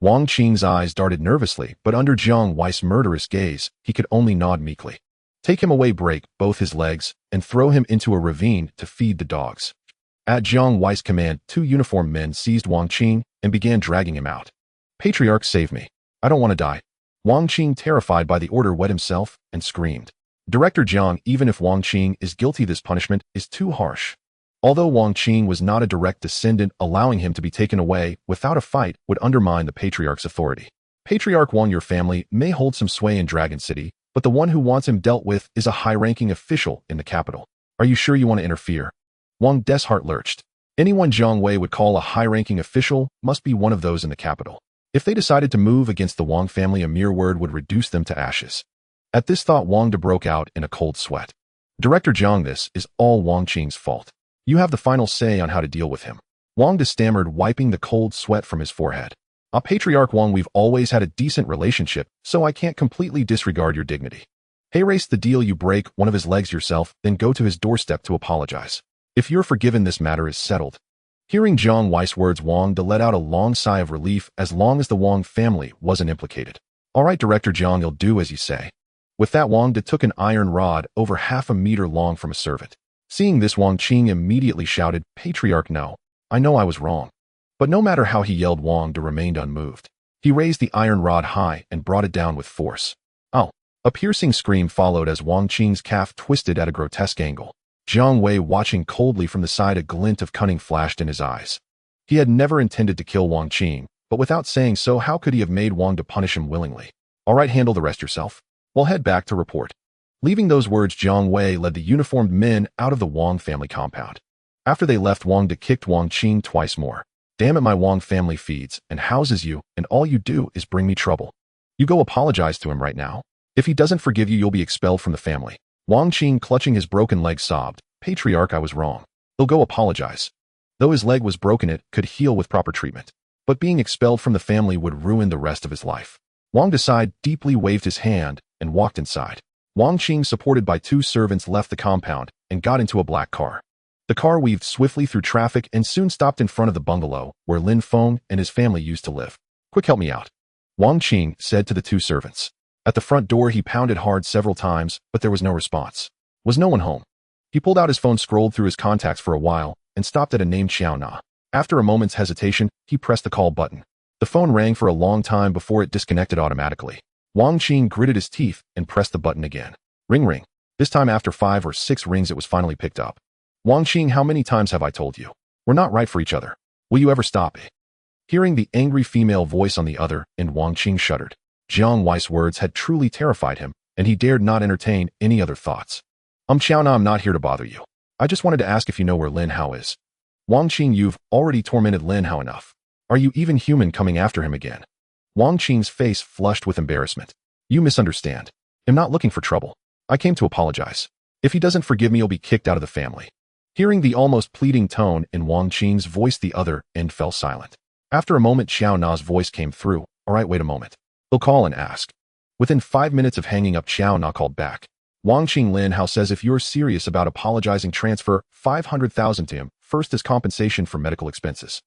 Wang Qing's eyes darted nervously, but under Jiang Wei's murderous gaze, he could only nod meekly. Take him away, break both his legs, and throw him into a ravine to feed the dogs. At Jiang Wei's command, 2 uniformed men seized Wang Qing and began dragging him out. Patriarch, save me. I don't want to die. Wang Qing, terrified by the order, wet himself and screamed. Director Jiang, even if Wang Qing is guilty, this punishment is too harsh. Although Wang Qing was not a direct descendant, allowing him to be taken away without a fight would undermine the Patriarch's authority. Patriarch Wang, your family may hold some sway in Dragon City, but the one who wants him dealt with is a high-ranking official in the capital. Are you sure you want to interfere? Wang De's heart lurched. Anyone Jiang Wei would call a high-ranking official must be one of those in the capital. If they decided to move against the Wang family, a mere word would reduce them to ashes. At this thought, Wang De broke out in a cold sweat. Director Jiang, this is all Wang Qing's fault. You have the final say on how to deal with him. Wang De stammered, wiping the cold sweat from his forehead. Patriarch Wang, we've always had a decent relationship, so I can't completely disregard your dignity. Hey Race, the deal: you break one of his legs yourself, then go to his doorstep to apologize. If you're forgiven, this matter is settled. Hearing Jiang Wei's words, Wang De let out a long sigh of relief. As long as the Wang family wasn't implicated. All right, Director Jiang, you'll do as you say. With that, Wang De took an iron rod over half a meter long from a servant. Seeing this, Wang Qing immediately shouted, Patriarch, no. I know I was wrong. But no matter how he yelled, Wang De remained unmoved. He raised the iron rod high and brought it down with force. Oh! A piercing scream followed as Wang Qing's calf twisted at a grotesque angle. Jiang Wei, watching coldly from the side, a glint of cunning flashed in his eyes. He had never intended to kill Wang Qing, but without saying so, how could he have made Wang De punish him willingly? All right, handle the rest yourself. We'll head back to report. Leaving those words, Jiang Wei led the uniformed men out of the Wang family compound. After they left, Wang De kicked Wang Qing twice more. Damn it, my Wang family feeds and houses you, and all you do is bring me trouble. You go apologize to him right now. If he doesn't forgive you, you'll be expelled from the family. Wang Qing, clutching his broken leg, sobbed, Patriarch, I was wrong. He'll go apologize. Though his leg was broken, it could heal with proper treatment. But being expelled from the family would ruin the rest of his life. Wang De sighed deeply, waved his hand, and walked inside. Wang Qing, supported by 2 servants, left the compound and got into a black car. The car weaved swiftly through traffic and soon stopped in front of the bungalow where Lin Feng and his family used to live. Quick, help me out, Wang Qing said to the 2 servants. At the front door, he pounded hard several times, but there was no response. Was no one home? He pulled out his phone, scrolled through his contacts for a while, and stopped at a name, Xiao Na. After a moment's hesitation, he pressed the call button. The phone rang for a long time before it disconnected automatically. Wang Qing gritted his teeth and pressed the button again. Ring, ring. This time, after 5 or 6 rings, it was finally picked up. Wang Qing, how many times have I told you? We're not right for each other. Will you ever stop it? Hearing the angry female voice on the other end, Wang Qing shuddered. Jiang Wei's words had truly terrified him, and he dared not entertain any other thoughts. Qiao Na, I'm not here to bother you. I just wanted to ask if you know where Lin Hao is. Wang Qing, you've already tormented Lin Hao enough. Are you even human coming after him again? Wang Qing's face flushed with embarrassment. You misunderstand. I'm not looking for trouble. I came to apologize. If he doesn't forgive me, he'll be kicked out of the family. Hearing the almost pleading tone in Wang Qing's voice, the other end fell silent. After a moment, Xiao Na's voice came through. All right, wait a moment. He'll call and ask. Within 5 minutes of hanging up, Xiao Na called back. Wang Qing, Lin Hao says if you're serious about apologizing, transfer 500,000 to him, first as compensation for medical expenses.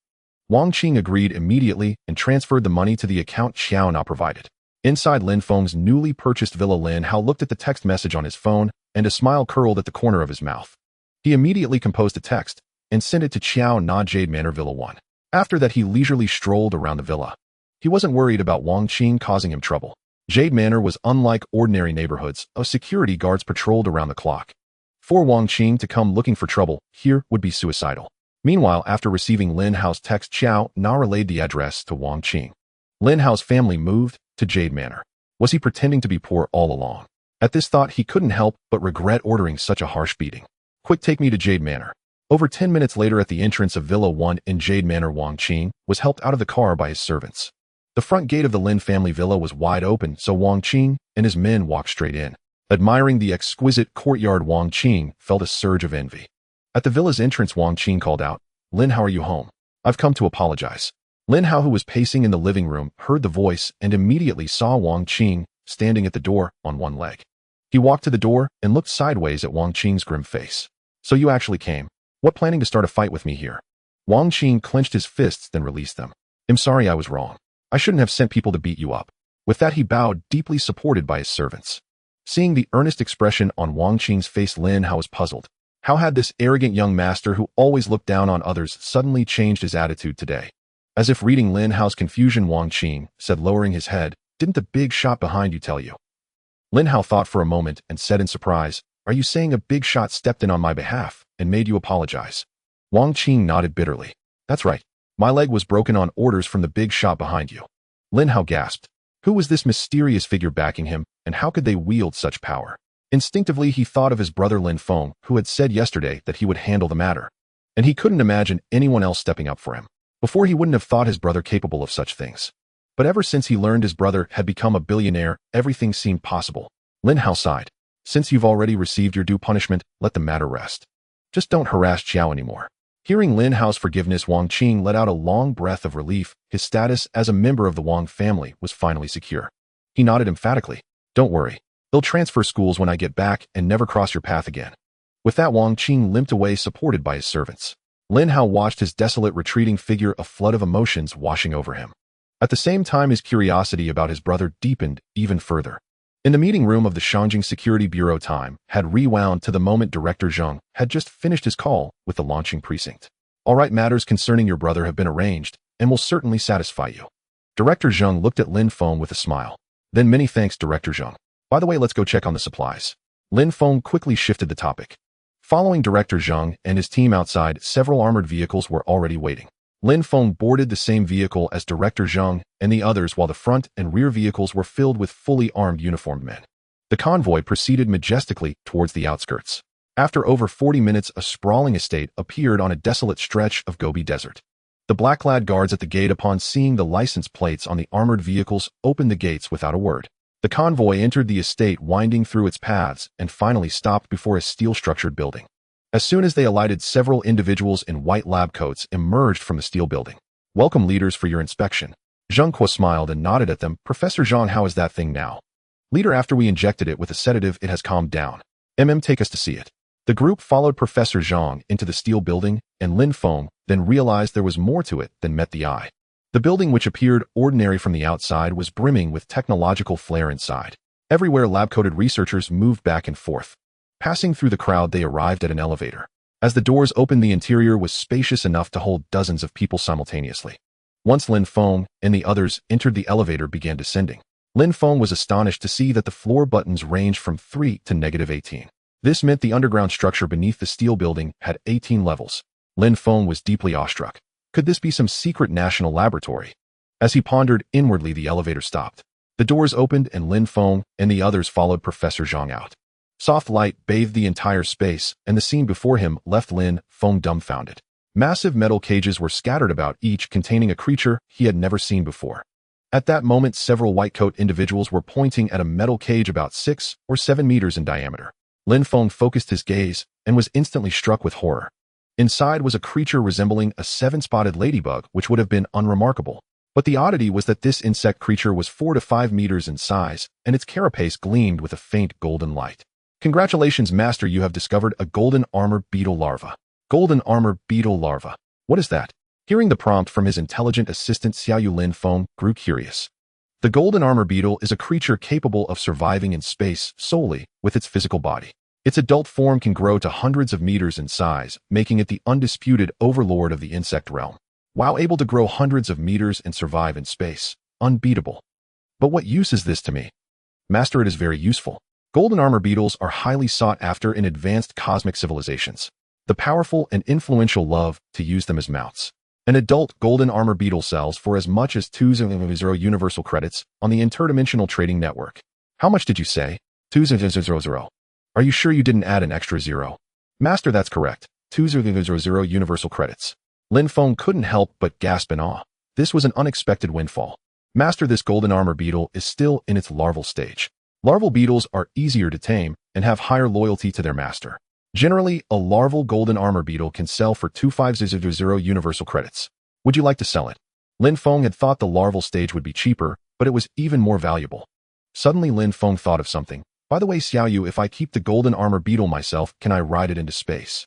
Wang Qing agreed immediately and transferred the money to the account Xiao Na provided. Inside Lin Feng's newly purchased villa, Lin Hao looked at the text message on his phone, and a smile curled at the corner of his mouth. He immediately composed a text and sent it to Xiao Na, Jade Manor, Villa 1. After that, he leisurely strolled around the villa. He wasn't worried about Wang Qing causing him trouble. Jade Manor was unlike ordinary neighborhoods. Security guards patrolled around the clock. For Wang Qing to come looking for trouble here would be suicidal. Meanwhile, after receiving Lin Hao's text, Xiao Na relayed the address to Wang Qing. Lin Hao's family moved to Jade Manor. Was he pretending to be poor all along? At this thought, he couldn't help but regret ordering such a harsh beating. Quick, take me to Jade Manor. Over 10 minutes later, at the entrance of Villa 1 in Jade Manor, Wang Qing was helped out of the car by his servants. The front gate of the Lin family villa was wide open, so Wang Qing and his men walked straight in. Admiring the exquisite courtyard, Wang Qing felt a surge of envy. At the villa's entrance, Wang Qing called out, Lin, how are you home? I've come to apologize. Lin Hao, who was pacing in the living room, heard the voice and immediately saw Wang Qing standing at the door on one leg. He walked to the door and looked sideways at Wang Qing's grim face. So you actually came. What, planning to start a fight with me here? Wang Qing clenched his fists, then released them. I'm sorry, I was wrong. I shouldn't have sent people to beat you up. With that, he bowed, deeply supported by his servants. Seeing the earnest expression on Wang Qing's face, Lin Hao was puzzled. How had this arrogant young master who always looked down on others suddenly changed his attitude today? As if reading Lin Hao's confusion, Wang Qing said, lowering his head, Didn't the big shot behind you tell you? Lin Hao thought for a moment and said in surprise, Are you saying a big shot stepped in on my behalf and made you apologize? Wang Qing nodded bitterly. That's right. My leg was broken on orders from the big shot behind you. Lin Hao gasped. Who was this mysterious figure backing him, and how could they wield such power? Instinctively, he thought of his brother Lin Feng, who had said yesterday that he would handle the matter. And he couldn't imagine anyone else stepping up for him. Before, he wouldn't have thought his brother capable of such things. But ever since he learned his brother had become a billionaire, everything seemed possible. Lin Hao sighed. Since you've already received your due punishment, let the matter rest. Just don't harass Xiao anymore. Hearing Lin Hao's forgiveness, Wang Qing let out a long breath of relief. His status as a member of the Wang family was finally secure. He nodded emphatically. Don't worry. They'll transfer schools when I get back and never cross your path again. With that, Wang Qing limped away, supported by his servants. Lin Hao watched his desolate retreating figure, a flood of emotions washing over him. At the same time, his curiosity about his brother deepened even further. In the meeting room of the Shangjing Security Bureau, time had rewound to the moment Director Zheng had just finished his call with the launching precinct. All right, matters concerning your brother have been arranged and will certainly satisfy you. Director Zheng looked at Lin Feng with a smile. Then, many thanks, Director Zheng. By the way, let's go check on the supplies. Lin Feng quickly shifted the topic. Following Director Zheng and his team outside, several armored vehicles were already waiting. Lin Feng boarded the same vehicle as Director Zheng and the others, while the front and rear vehicles were filled with fully armed uniformed men. The convoy proceeded majestically towards the outskirts. After over 40 minutes, a sprawling estate appeared on a desolate stretch of Gobi Desert. The black-clad guards at the gate, upon seeing the license plates on the armored vehicles, opened the gates without a word. The convoy entered the estate, winding through its paths, and finally stopped before a steel-structured building. As soon as they alighted, several individuals in white lab coats emerged from the steel building. Welcome, leaders, for your inspection. Zheng Kuo smiled and nodded at them. Professor Zhang, how is that thing now? Leader, after we injected it with a sedative, it has calmed down. Take us to see it. The group followed Professor Zhang into the steel building, and Lin Feng then realized there was more to it than met the eye. The building, which appeared ordinary from the outside, was brimming with technological flair inside. Everywhere, lab-coated researchers moved back and forth. Passing through the crowd, they arrived at an elevator. As the doors opened, the interior was spacious enough to hold dozens of people simultaneously. Once Lin Feng and the others entered, the elevator began descending. Lin Feng was astonished to see that the floor buttons ranged from 3 to -18. This meant the underground structure beneath the steel building had 18 levels. Lin Feng was deeply awestruck. Could this be some secret national laboratory? As he pondered inwardly, the elevator stopped. The doors opened and Lin Feng and the others followed Professor Zhang out. Soft light bathed the entire space, and the scene before him left Lin Feng dumbfounded. Massive metal cages were scattered about, each containing a creature he had never seen before. At that moment, several white-coat individuals were pointing at a metal cage about 6 or 7 meters in diameter. Lin Feng focused his gaze and was instantly struck with horror. Inside was a creature resembling a 7-spotted ladybug, which would have been unremarkable. But the oddity was that this insect creature was 4 to 5 meters in size, and its carapace gleamed with a faint golden light. Congratulations, Master, you have discovered a golden armor beetle larva. Golden armor beetle larva. What is that? Hearing the prompt from his intelligent assistant Xiaoyu, Lin Feng grew curious. The golden armor beetle is a creature capable of surviving in space solely with its physical body. Its adult form can grow to hundreds of meters in size, making it the undisputed overlord of the insect realm. While able to grow hundreds of meters and survive in space, unbeatable. But what use is this to me? Master, it is very useful. Golden armor beetles are highly sought after in advanced cosmic civilizations. The powerful and influential love to use them as mounts. An adult golden armor beetle sells for as much as 200 universal credits on the interdimensional trading network. How much did you say? 200. Are you sure you didn't add an extra 0? Master, that's correct. 200 universal credits. Lin Feng couldn't help but gasp in awe. This was an unexpected windfall. Master, this golden armor beetle is still in its larval stage. Larval beetles are easier to tame and have higher loyalty to their master. Generally, a larval golden armor beetle can sell for 250 universal credits. Would you like to sell it? Lin Feng had thought the larval stage would be cheaper, but it was even more valuable. Suddenly Lin Feng thought of something. By the way, Xiaoyu, if I keep the golden armor beetle myself, can I ride it into space?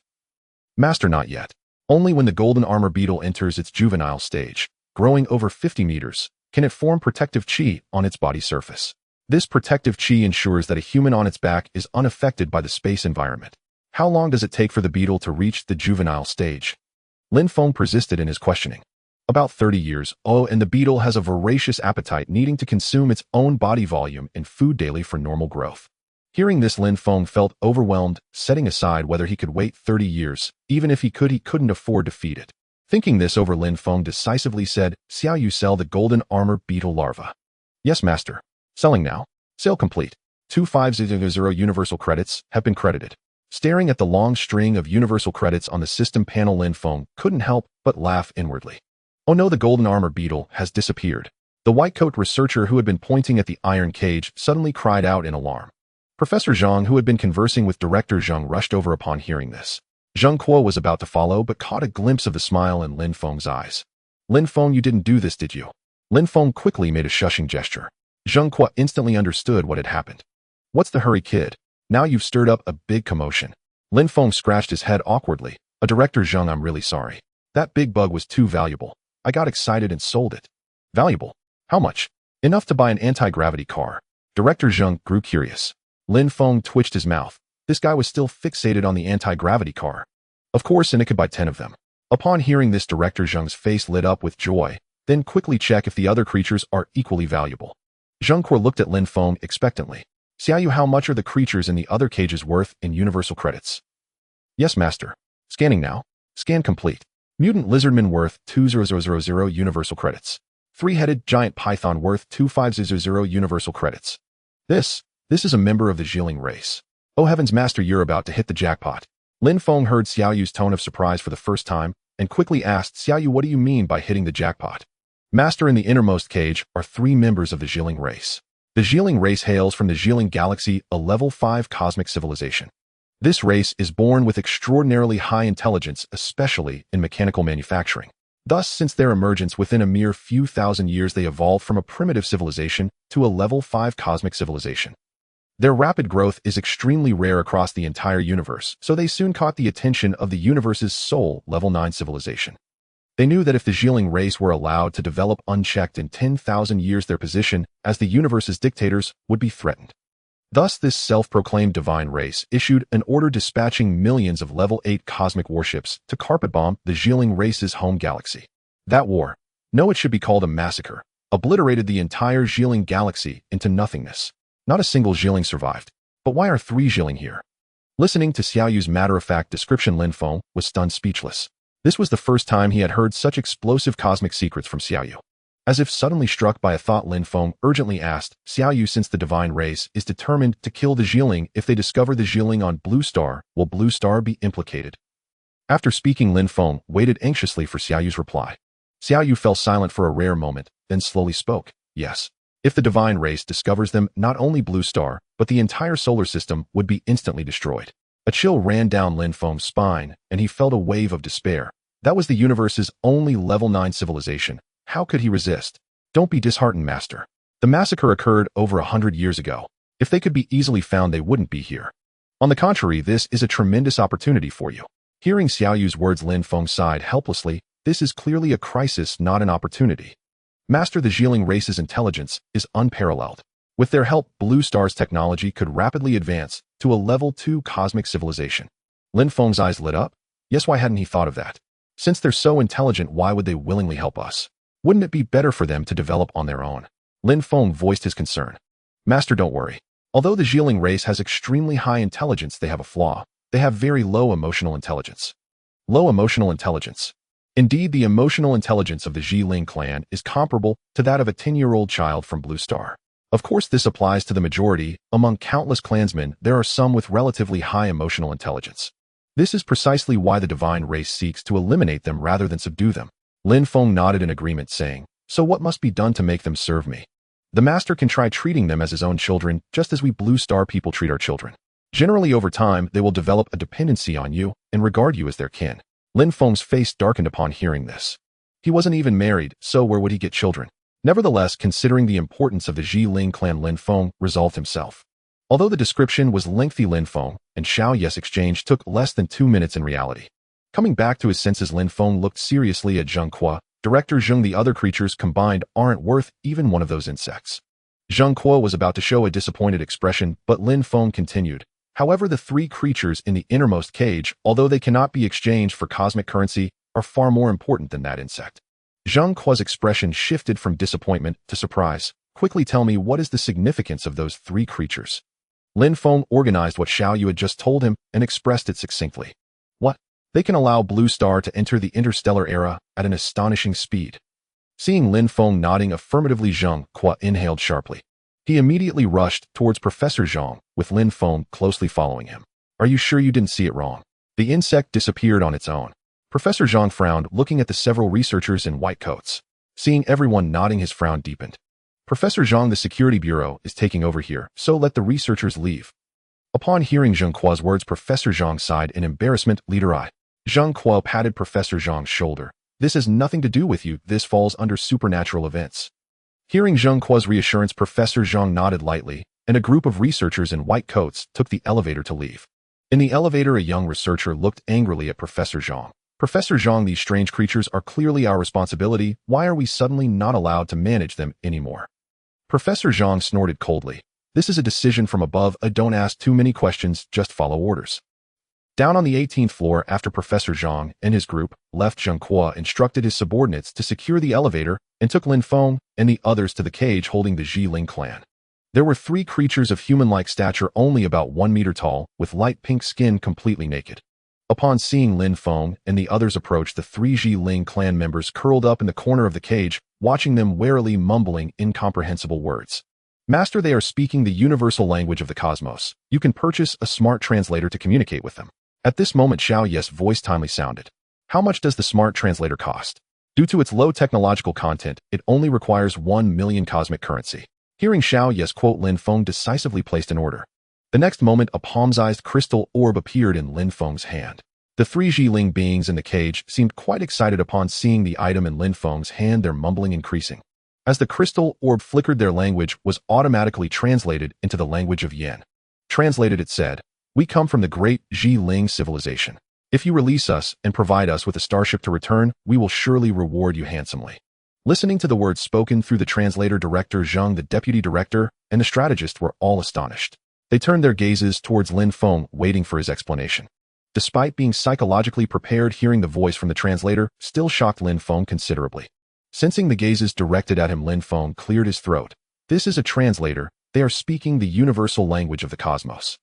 Master, not yet. Only when the golden armor beetle enters its juvenile stage, growing over 50 meters, can it form protective chi on its body surface. This protective chi ensures that a human on its back is unaffected by the space environment. How long does it take for the beetle to reach the juvenile stage? Lin Feng persisted in his questioning. About 30 years. Oh, and the beetle has a voracious appetite, needing to consume its own body volume and food daily for normal growth. Hearing this, Lin Feng felt overwhelmed, setting aside whether he could wait 30 years. Even if he couldn't afford to feed it. Thinking this over, Lin Feng decisively said, Xiaoyu, sell the golden armor beetle larva. Yes, Master. Selling now. Sale complete. 2500 universal credits have been credited. Staring at the long string of universal credits on the system panel, Lin Feng couldn't help but laugh inwardly. Oh no, the golden armor beetle has disappeared. The white-coat researcher who had been pointing at the iron cage suddenly cried out in alarm. Professor Zhang, who had been conversing with Director Zhang, rushed over upon hearing this. Zhang Kuo was about to follow, but caught a glimpse of the smile in Lin Feng's eyes. Lin Feng, you didn't do this, did you? Lin Feng quickly made a shushing gesture. Zhang Kuo instantly understood what had happened. What's the hurry, kid? Now you've stirred up a big commotion. Lin Feng scratched his head awkwardly. Director Zhang, I'm really sorry. That big bug was too valuable. I got excited and sold it. Valuable? How much? Enough to buy an anti-gravity car. Director Zhang grew curious. Lin Feng twitched his mouth. This guy was still fixated on the anti-gravity car. Of course, and it could buy 10 of them. Upon hearing this, Director Zhang's face lit up with joy, then quickly check if the other creatures are equally valuable. Zhang Kuo looked at Lin Feng expectantly. Xiaoyu, how much are the creatures in the other cages worth in universal credits? Yes, Master. Scanning now. Scan complete. Mutant lizardman worth 2000 universal credits. Three-headed giant python worth 2500 universal credits. This is a member of the Zhiling race. Oh heavens, Master, you're about to hit the jackpot. Lin Feng heard Xiaoyu's tone of surprise for the first time and quickly asked, Xiaoyu, what do you mean by hitting the jackpot? Master, in the innermost cage are 3 members of the Zhiling race. The Zhiling race hails from the Zhiling galaxy, a level 5 cosmic civilization. This race is born with extraordinarily high intelligence, especially in mechanical manufacturing. Thus, since their emergence within a mere few thousand years, they evolved from a primitive civilization to a level 5 cosmic civilization. Their rapid growth is extremely rare across the entire universe, so they soon caught the attention of the universe's sole level 9 civilization. They knew that if the Zhiling race were allowed to develop unchecked in 10,000 years, their position as the universe's dictators would be threatened. Thus, this self-proclaimed divine race issued an order dispatching millions of level 8 cosmic warships to carpet bomb the Zhiling race's home galaxy. That war, no, it should be called a massacre, obliterated the entire Zhiling galaxy into nothingness. Not a single Zhiling survived. But why are 3 Zhiling here? Listening to Xiaoyu's matter-of-fact description, Lin Feng was stunned speechless. This was the first time he had heard such explosive cosmic secrets from Xiaoyu. As if suddenly struck by a thought, Lin Feng urgently asked, Xiaoyu, since the divine race is determined to kill the Zhiling, if they discover the Zhiling on Blue Star, will Blue Star be implicated? After speaking, Lin Feng waited anxiously for Xiaoyu's reply. Xiaoyu fell silent for a rare moment, then slowly spoke. Yes. If the divine race discovers them, not only Blue Star, but the entire solar system would be instantly destroyed. A chill ran down Lin Feng's spine, and he felt a wave of despair. That was the universe's only level 9 civilization. How could he resist? Don't be disheartened, Master. The massacre occurred over 100 years ago. If they could be easily found, they wouldn't be here. On the contrary, this is a tremendous opportunity for you. Hearing Xiaoyu's words, Lin Feng sighed helplessly. This is clearly a crisis, not an opportunity. Master, the Zhiling race's intelligence is unparalleled. With their help, Blue Star's technology could rapidly advance to a level 2 cosmic civilization. Lin Feng's eyes lit up. Yes, why hadn't he thought of that? Since they're so intelligent, why would they willingly help us? Wouldn't it be better for them to develop on their own? Lin Feng voiced his concern. Master, don't worry. Although the Zhiling race has extremely high intelligence, they have a flaw. They have very low emotional intelligence. Low emotional intelligence. Indeed, the emotional intelligence of the Zhiling clan is comparable to that of a 10-year-old child from Blue Star. Of course, this applies to the majority. Among countless clansmen, there are some with relatively high emotional intelligence. This is precisely why the divine race seeks to eliminate them rather than subdue them. Lin Feng nodded in agreement, saying, So what must be done to make them serve me? The master can try treating them as his own children, just as we Blue Star people treat our children. Generally, over time, they will develop a dependency on you and regard you as their kin. Lin Feng's face darkened upon hearing this. He wasn't even married, so where would he get children? Nevertheless, considering the importance of the Zhiling clan, Lin Feng resolved himself. Although the description was lengthy, Lin Feng and Xiaoyu's exchange took less than 2 minutes in reality. Coming back to his senses, Lin Feng looked seriously at Zheng Kuo. Director Zheng, the other creatures combined aren't worth even one of those insects. Zheng Kuo was about to show a disappointed expression, but Lin Feng continued. However, the 3 creatures in the innermost cage, although they cannot be exchanged for cosmic currency, are far more important than that insect. Zheng Kuo's expression shifted from disappointment to surprise. Quickly tell me, what is the significance of those 3 creatures? Lin Feng organized what Xiaoyu had just told him and expressed it succinctly. What? They can allow Blue Star to enter the interstellar era at an astonishing speed. Seeing Lin Feng nodding affirmatively, Zheng Kuo inhaled sharply. He immediately rushed towards Professor Zhang, with Lin Feng closely following him. Are you sure you didn't see it wrong? The insect disappeared on its own. Professor Zhang frowned, looking at the several researchers in white coats. Seeing everyone nodding, his frown deepened. Professor Zhang, the security bureau is taking over here, so let the researchers leave. Upon hearing Zheng Kuo's words, Professor Zhang sighed in embarrassment. Leader I. Zheng Kuo patted Professor Zhang's shoulder. This has nothing to do with you, this falls under supernatural events. Hearing Zheng Kuo's reassurance, Professor Zhang nodded lightly, and a group of researchers in white coats took the elevator to leave. In the elevator, a young researcher looked angrily at Professor Zhang. Professor Zhang, these strange creatures are clearly our responsibility. Why are we suddenly not allowed to manage them anymore? Professor Zhang snorted coldly. This is a decision from above. Don't ask too many questions, just follow orders. Down on the 18th floor, after Professor Zhang and his group left, Zheng Kuo instructed his subordinates to secure the elevator and took Lin Feng and the others to the cage holding the Zhiling clan. There were 3 creatures of human-like stature, only about 1 meter tall, with light pink skin, completely naked. Upon seeing Lin Feng and the others approach, the 3 Zhiling clan members curled up in the corner of the cage, watching them warily, mumbling incomprehensible words. Master, they are speaking the universal language of the cosmos. You can purchase a smart translator to communicate with them. At this moment, Xiaoyu's voice timely sounded. How much does the smart translator cost? Due to its low technological content, it only requires 1 million cosmic currency. Hearing Xiaoyu's quote, Lin Feng decisively placed an order. The next moment, a palm-sized crystal orb appeared in Lin Feng's hand. The 3 Zhiling beings in the cage seemed quite excited upon seeing the item in Lin Feng's hand, their mumbling increasing. As the crystal orb flickered, their language was automatically translated into the language of Yen. Translated, it said, We come from the great Zhiling civilization. If you release us and provide us with a starship to return, we will surely reward you handsomely. Listening to the words spoken through the translator, Director Zhang, the deputy director, and the strategist were all astonished. They turned their gazes towards Lin Feng, waiting for his explanation. Despite being psychologically prepared, hearing the voice from the translator still shocked Lin Feng considerably. Sensing the gazes directed at him, Lin Feng cleared his throat. This is a translator. They are speaking the universal language of the cosmos.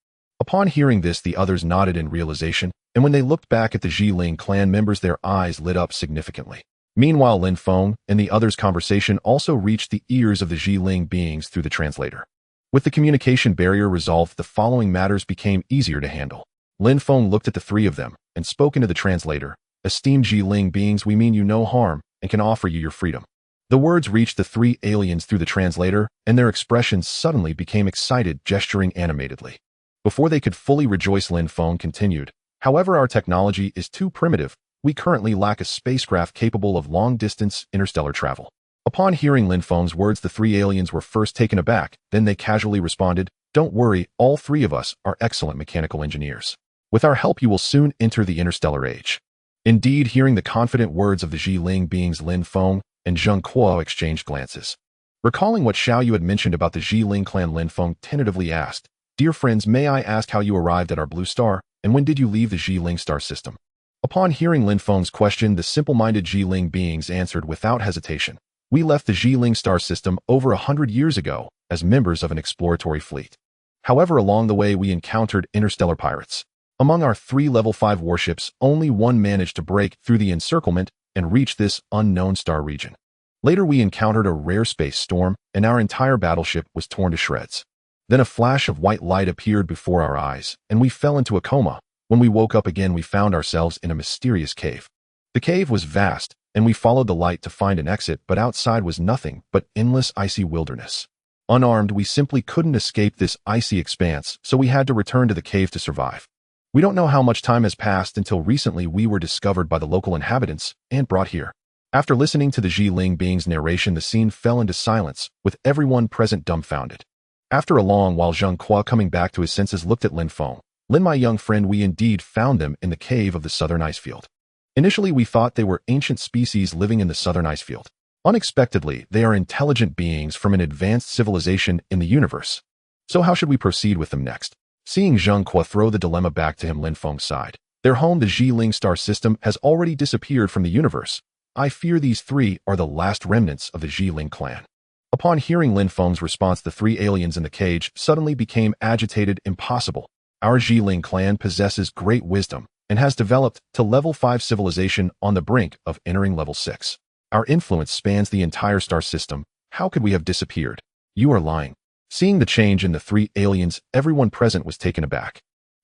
Upon hearing this, the others nodded in realization, and when they looked back at the Zhiling clan members, their eyes lit up significantly. Meanwhile, Lin Feng and the others' conversation also reached the ears of the Zhiling beings through the translator. With the communication barrier resolved, the following matters became easier to handle. Lin Feng looked at the three of them and spoke into the translator. Esteemed Zhiling beings, we mean you no harm and can offer you your freedom. The words reached the three aliens through the translator, and their expressions suddenly became excited, gesturing animatedly. Before they could fully rejoice, Lin Feng continued, however, our technology is too primitive. We currently lack a spacecraft capable of long-distance interstellar travel. Upon hearing Lin Feng's words, the three aliens were first taken aback, then they casually responded, don't worry, all three of us are excellent mechanical engineers. With our help, you will soon enter the interstellar age. Indeed, hearing the confident words of the Zhiling beings, Lin Feng and Zheng Kuo exchanged glances. Recalling what Xiao Yu had mentioned about the Zhiling clan, Lin Feng tentatively asked, dear friends, may I ask how you arrived at our blue star, and when did you leave the Zhiling star system? Upon hearing Lin Feng's question, the simple-minded Zhiling beings answered without hesitation. We left the Zhiling star system over 100 years ago as members of an exploratory fleet. However, along the way we encountered interstellar pirates. Among our 3 level 5 warships, only one managed to break through the encirclement and reach this unknown star region. Later we encountered a rare space storm, and our entire battleship was torn to shreds. Then a flash of white light appeared before our eyes, and we fell into a coma. When we woke up again, we found ourselves in a mysterious cave. The cave was vast, and we followed the light to find an exit, but outside was nothing but endless icy wilderness. Unarmed, we simply couldn't escape this icy expanse, so we had to return to the cave to survive. We don't know how much time has passed until recently we were discovered by the local inhabitants and brought here. After listening to the Zhiling being's narration, the scene fell into silence, with everyone present dumbfounded. After a long while, Zheng Kuo, coming back to his senses, looked at Lin Feng. Lin, my young friend, we indeed found them in the cave of the southern ice field. Initially, we thought they were ancient species living in the southern ice field. Unexpectedly, they are intelligent beings from an advanced civilization in the universe. So how should we proceed with them next? Seeing Zheng Kuo throw the dilemma back to him, Lin Feng sighed. Their home, the Zhiling star system, has already disappeared from the universe. I fear these 3 are the last remnants of the Zhiling clan. Upon hearing Lin Feng's response, the 3 aliens in the cage suddenly became agitated. Impossible. Our Zhiling clan possesses great wisdom and has developed to level 5 civilization on the brink of entering level 6. Our influence spans the entire star system. How could we have disappeared? You are lying. Seeing the change in the 3 aliens, everyone present was taken aback.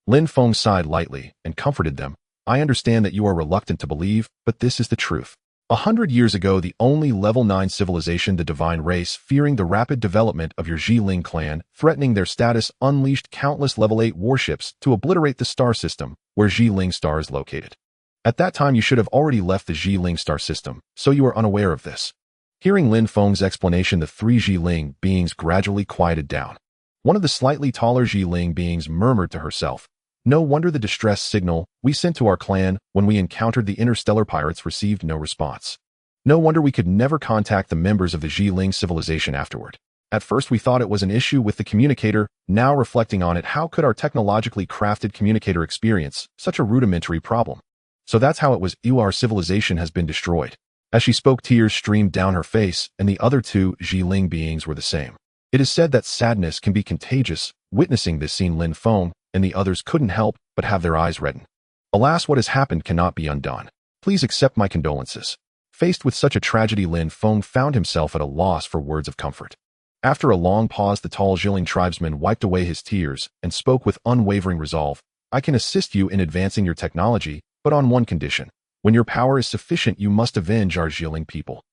Lin Feng sighed lightly and comforted them. I understand that you are reluctant to believe, but this is the truth. 100 years ago, the only level 9 civilization, the divine race, fearing the rapid development of your Zhiling clan, threatening their status, unleashed countless level 8 warships to obliterate the star system where Zhiling star is located. At that time, you should have already left the Zhiling star system, so you are unaware of this. Hearing Lin Feng's explanation, the 3 Zhiling beings gradually quieted down. One of the slightly taller Zhiling beings murmured to herself, no wonder the distress signal we sent to our clan when we encountered the interstellar pirates received no response. No wonder we could never contact the members of the Zhiling civilization afterward. At first we thought it was an issue with the communicator. Now reflecting on it, how could our technologically crafted communicator experience such a rudimentary problem? So that's how it was. Our civilization has been destroyed. As she spoke, tears streamed down her face, and the other 2 Zhiling beings were the same. It is said that sadness can be contagious. Witnessing this scene, Lin Feng and the others couldn't help but have their eyes redden. Alas, what has happened cannot be undone. Please accept my condolences. Faced with such a tragedy, Lin Feng found himself at a loss for words of comfort. After a long pause, the tall Zhiling tribesman wiped away his tears and spoke with unwavering resolve. I can assist you in advancing your technology, but on one condition. When your power is sufficient, you must avenge our Zhiling people.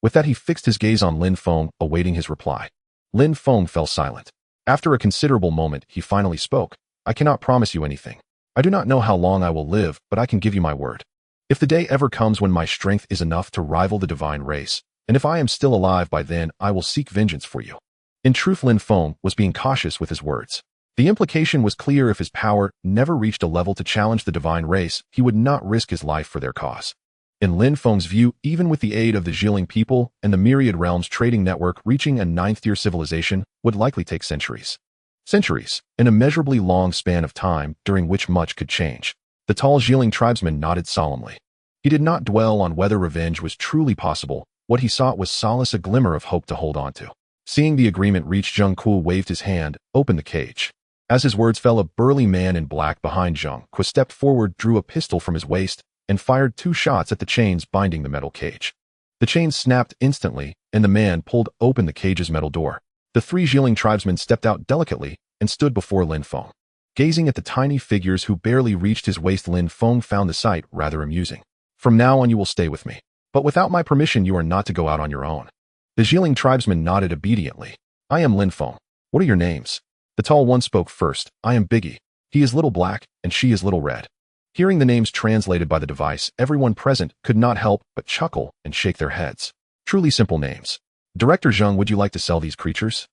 With that, he fixed his gaze on Lin Feng, awaiting his reply. Lin Feng fell silent. After a considerable moment, he finally spoke. I cannot promise you anything. I do not know how long I will live, but I can give you my word. If the day ever comes when my strength is enough to rival the divine race, and if I am still alive by then, I will seek vengeance for you. In truth, Lin Feng was being cautious with his words. The implication was clear: if his power never reached a level to challenge the divine race, he would not risk his life for their cause. In Lin Feng's view, even with the aid of the Zhiling people and the Myriad realms trading network, reaching a 9th-tier civilization would likely take centuries. Centuries, an immeasurably long span of time during which much could change. The tall Zhiling tribesman nodded solemnly. He did not dwell on whether revenge was truly possible. What he sought was solace, a glimmer of hope to hold on to. Seeing the agreement reached, Zheng Kuo waved his hand, opened the cage. As his words fell, a burly man in black behind Zhang Kuo stepped forward, drew a pistol from his waist, and fired 2 shots at the chains binding the metal cage. The chains snapped instantly, and the man pulled open the cage's metal door. The 3 Zhiling tribesmen stepped out delicately and stood before Lin Feng. Gazing at the tiny figures who barely reached his waist, Lin Feng found the sight rather amusing. From now on you will stay with me. But without my permission you are not to go out on your own. The Zhiling tribesman nodded obediently. I am Lin Feng. What are your names? The tall one spoke first. I am Biggie. He is Little Black, and she is Little Red. Hearing the names translated by the device, everyone present could not help but chuckle and shake their heads. Truly simple names. Director Zhang, would you like to sell these creatures?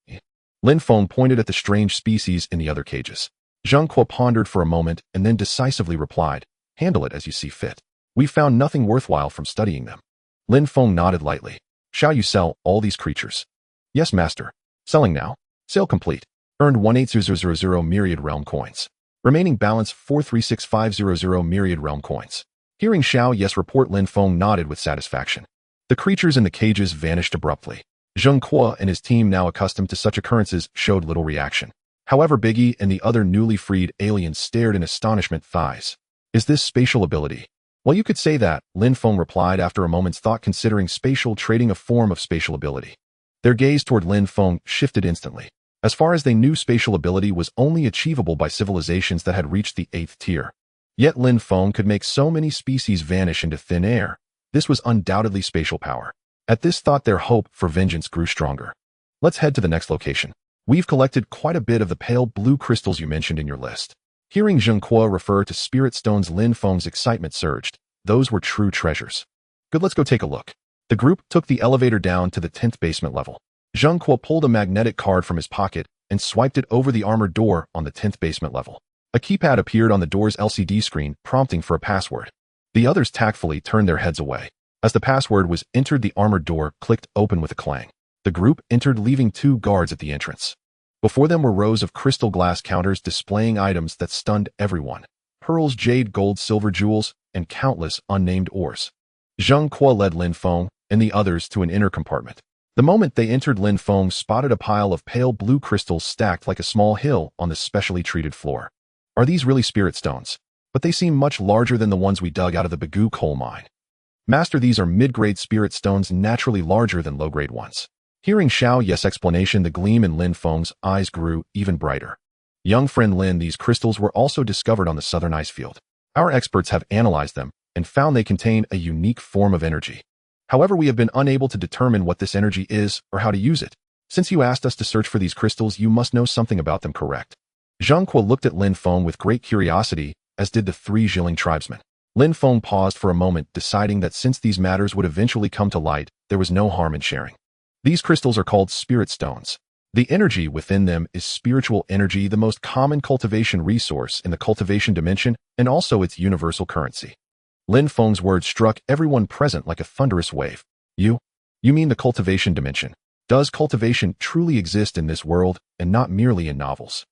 Lin Feng pointed at the strange species in the other cages. Zhang Kuo pondered for a moment and then decisively replied, handle it as you see fit. We found nothing worthwhile from studying them. Lin Feng nodded lightly. Shall you sell all these creatures? Yes, master. Selling now. Sale complete. Earned 180,000 Myriad realm coins. Remaining balance 436,500 Myriad realm coins. Hearing Xiao Yes report, Lin Feng nodded with satisfaction. The creatures in the cages vanished abruptly. Zhang Kuo and his team, now accustomed to such occurrences, showed little reaction. However, Biggie and the other newly freed aliens stared in astonishment. Thighs. Is this spatial ability? Well, you could say that, Lin Feng replied after a moment's thought, considering spatial trading a form of spatial ability. Their gaze toward Lin Feng shifted instantly. As far as they knew, spatial ability was only achievable by civilizations that had reached the 8th tier. Yet Lin Feng could make so many species vanish into thin air. This was undoubtedly spatial power. At this thought, their hope for vengeance grew stronger. Let's head to the next location. We've collected quite a bit of the pale blue crystals you mentioned in your list. Hearing Zhang Kuo refer to spirit stones, Lin Feng's excitement surged. Those were true treasures. Good, let's go take a look. The group took the elevator down to the 10th basement level. Zhang Kuo pulled a magnetic card from his pocket and swiped it over the armored door on the 10th basement level. A keypad appeared on the door's LCD screen, prompting for a password. The others tactfully turned their heads away. As the password was entered, the armored door clicked open with a clang. The group entered, leaving 2 guards at the entrance. Before them were rows of crystal glass counters displaying items that stunned everyone. Pearls, jade, gold, silver, jewels, and countless unnamed ores. Zhang Kuo led Lin Feng and the others to an inner compartment. The moment they entered, Lin Feng spotted a pile of pale blue crystals stacked like a small hill on the specially treated floor. Are these really spirit stones? But they seem much larger than the ones we dug out of the Bagu coal mine. Master, these are mid-grade spirit stones, naturally larger than low-grade ones. Hearing Xiao Yes' explanation, the gleam in Lin Feng's eyes grew even brighter. Young friend Lin, these crystals were also discovered on the southern ice field. Our experts have analyzed them and found they contain a unique form of energy. However, we have been unable to determine what this energy is or how to use it. Since you asked us to search for these crystals, you must know something about them, correct? Zhang Kuo looked at Lin Feng with great curiosity, as did the 3 Zhiling tribesmen. Lin Feng paused for a moment, deciding that since these matters would eventually come to light, there was no harm in sharing. These crystals are called spirit stones. The energy within them is spiritual energy, the most common cultivation resource in the cultivation dimension, and also its universal currency. Lin Feng's words struck everyone present like a thunderous wave. You mean the cultivation dimension? Does cultivation truly exist in this world and not merely in novels?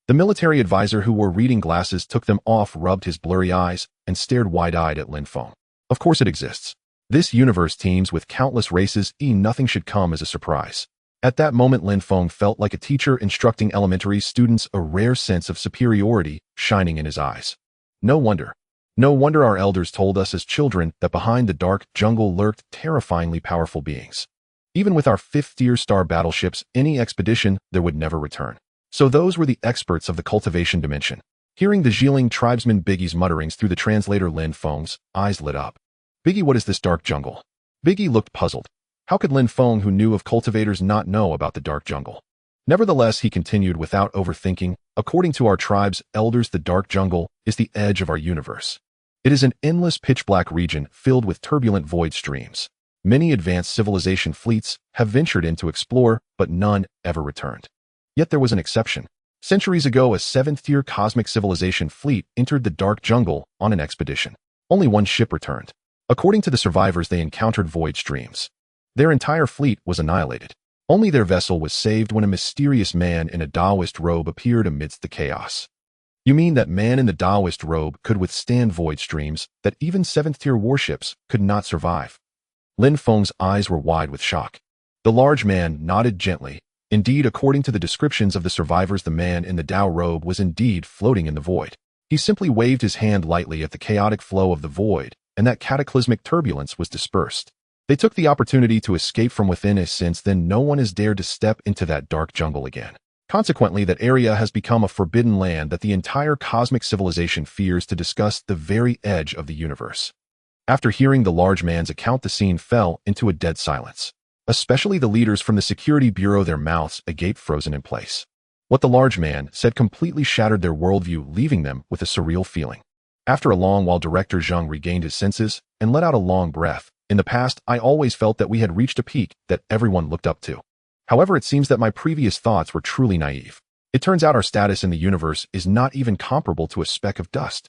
The military advisor who wore reading glasses took them off, rubbed his blurry eyes, and stared wide-eyed at Lin Feng. Of course it exists. This universe teems with countless races, nothing should come as a surprise. At that moment, Lin Feng felt like a teacher instructing elementary students, a rare sense of superiority shining in his eyes. No wonder our elders told us as children that behind the dark jungle lurked terrifyingly powerful beings. Even with our 5th-tier star battleships, any expedition there would never return. So those were the experts of the cultivation dimension. Hearing the Zhiling tribesman Biggie's mutterings through the translator, Lin Feng's eyes lit up. Biggie, what is this dark jungle? Biggie looked puzzled. How could Lin Feng, who knew of cultivators, not know about the dark jungle? Nevertheless, he continued without overthinking, according to our tribe's elders, the dark jungle is the edge of our universe. It is an endless pitch-black region filled with turbulent void streams. Many advanced civilization fleets have ventured in to explore, but none ever returned. Yet there was an exception. Centuries ago, a 7th-tier cosmic civilization fleet entered the dark jungle on an expedition. Only one ship returned. According to the survivors, they encountered void streams. Their entire fleet was annihilated. Only their vessel was saved when a mysterious man in a Taoist robe appeared amidst the chaos. You mean that man in the Taoist robe could withstand void streams that even 7th-tier warships could not survive? Lin Feng's eyes were wide with shock. The large man nodded gently, Indeed, according to the descriptions of the survivors, the man in the Tao robe was indeed floating in the void. He simply waved his hand lightly at the chaotic flow of the void, and that cataclysmic turbulence was dispersed. They took the opportunity to escape from within, as since then no one has dared to step into that dark jungle again. Consequently, that area has become a forbidden land that the entire cosmic civilization fears to discuss, the very edge of the universe. After hearing the large man's account, the scene fell into a dead silence. Especially the leaders from the security bureau, their mouths agape, frozen in place. What the large man said completely shattered their worldview, leaving them with a surreal feeling. After a long while, Director Zheng regained his senses and let out a long breath. In the past, I always felt that we had reached a peak that everyone looked up to. However, it seems that my previous thoughts were truly naive. It turns out our status in the universe is not even comparable to a speck of dust.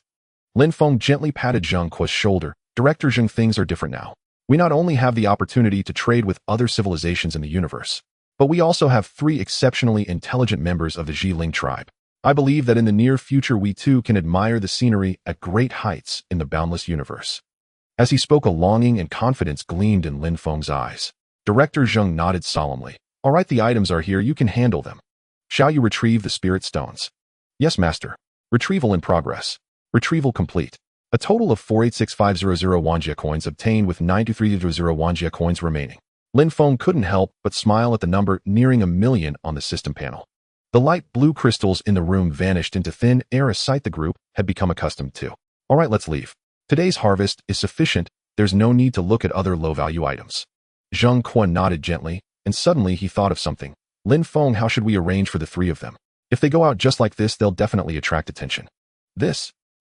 Lin Feng gently patted Zheng Kuo's shoulder. Director Zheng, things are different now. We not only have the opportunity to trade with other civilizations in the universe, but we also have 3 exceptionally intelligent members of the Zhiling tribe. I believe that in the near future we too can admire the scenery at great heights in the boundless universe. As he spoke, a longing and confidence gleamed in Lin Feng's eyes. Director Zheng nodded solemnly. All right, the items are here, you can handle them. Shall you retrieve the spirit stones? Yes, master. Retrieval in progress. Retrieval complete. A total of 486500 Wanjia coins obtained, with 9300 Wanjia coins remaining. Lin Feng couldn't help but smile at the number nearing 1 million on the system panel. The light blue crystals in the room vanished into thin air, a sight the group had become accustomed to. All right, let's leave. Today's harvest is sufficient, there's no need to look at other low-value items. Zheng Kuo nodded gently, and suddenly he thought of something. Lin Feng, how should we arrange for the 3 of them? If they go out just like this, they'll definitely attract attention.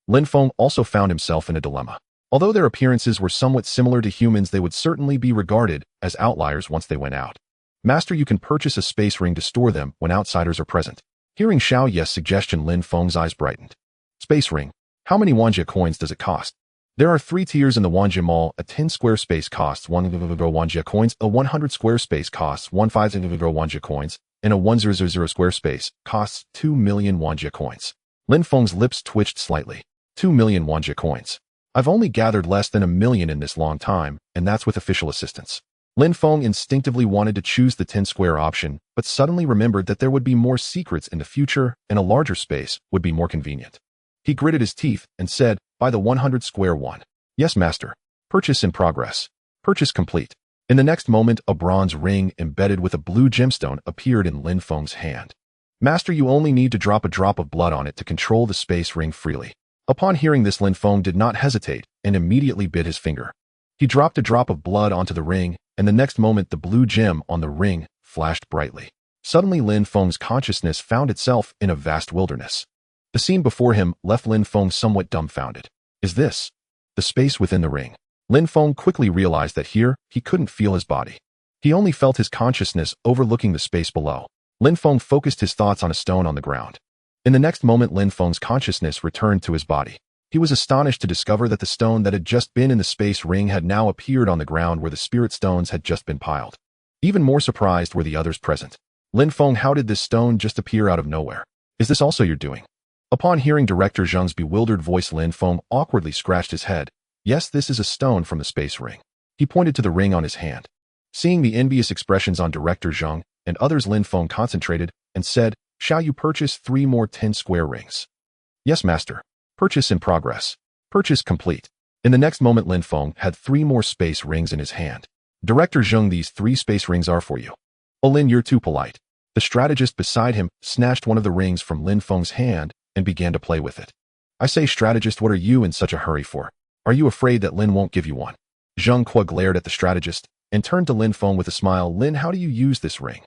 Lin Feng also found himself in a dilemma. Although their appearances were somewhat similar to humans, they would certainly be regarded as outliers once they went out. Master, you can purchase a space ring to store them when outsiders are present. Hearing Xiao Ye's suggestion, Lin Feng's eyes brightened. Space ring. How many Wanjia coins does it cost? There are 3 tiers in the Wanjia Mall. A 10 square space costs 1 Wanjia coins, a 100 square space costs 1 Wanjia coins, and a 1000 square space costs 2 million Wanjia coins. Lin Feng's lips twitched slightly. 2 million Wanjia coins. I've only gathered less than 1 million in this long time, and that's with official assistance. Lin Feng instinctively wanted to choose the 10 square option, but suddenly remembered that there would be more secrets in the future, and a larger space would be more convenient. He gritted his teeth and said, buy the 100 square one. Yes, master. Purchase in progress. Purchase complete. In the next moment, a bronze ring embedded with a blue gemstone appeared in Lin Feng's hand. Master, you only need to drop a drop of blood on it to control the space ring freely. Upon hearing this, Lin Feng did not hesitate and immediately bit his finger. He dropped a drop of blood onto the ring, and the next moment the blue gem on the ring flashed brightly. Suddenly, Lin Feng's consciousness found itself in a vast wilderness. The scene before him left Lin Feng somewhat dumbfounded. Is this the space within the ring? Lin Feng quickly realized that here he couldn't feel his body. He only felt his consciousness overlooking the space below. Lin Feng focused his thoughts on a stone on the ground. In the next moment, Lin Feng's consciousness returned to his body. He was astonished to discover that the stone that had just been in the space ring had now appeared on the ground where the spirit stones had just been piled. Even more surprised were the others present. Lin Feng, how did this stone just appear out of nowhere? Is this also your doing? Upon hearing Director Zheng's bewildered voice, Lin Feng awkwardly scratched his head. Yes, this is a stone from the space ring. He pointed to the ring on his hand. Seeing the envious expressions on Director Zheng and others, Lin Feng concentrated and said, shall you purchase 3 more 10 square rings? Yes, master. Purchase in progress. Purchase complete. In the next moment, Lin Feng had 3 more space rings in his hand. Director Zheng, these 3 space rings are for you. Oh, Lin, you're too polite. The strategist beside him snatched one of the rings from Lin Feng's hand and began to play with it. I say, strategist, what are you in such a hurry for? Are you afraid that Lin won't give you one? Zheng Kuo glared at the strategist and turned to Lin Feng with a smile. Lin, how do you use this ring?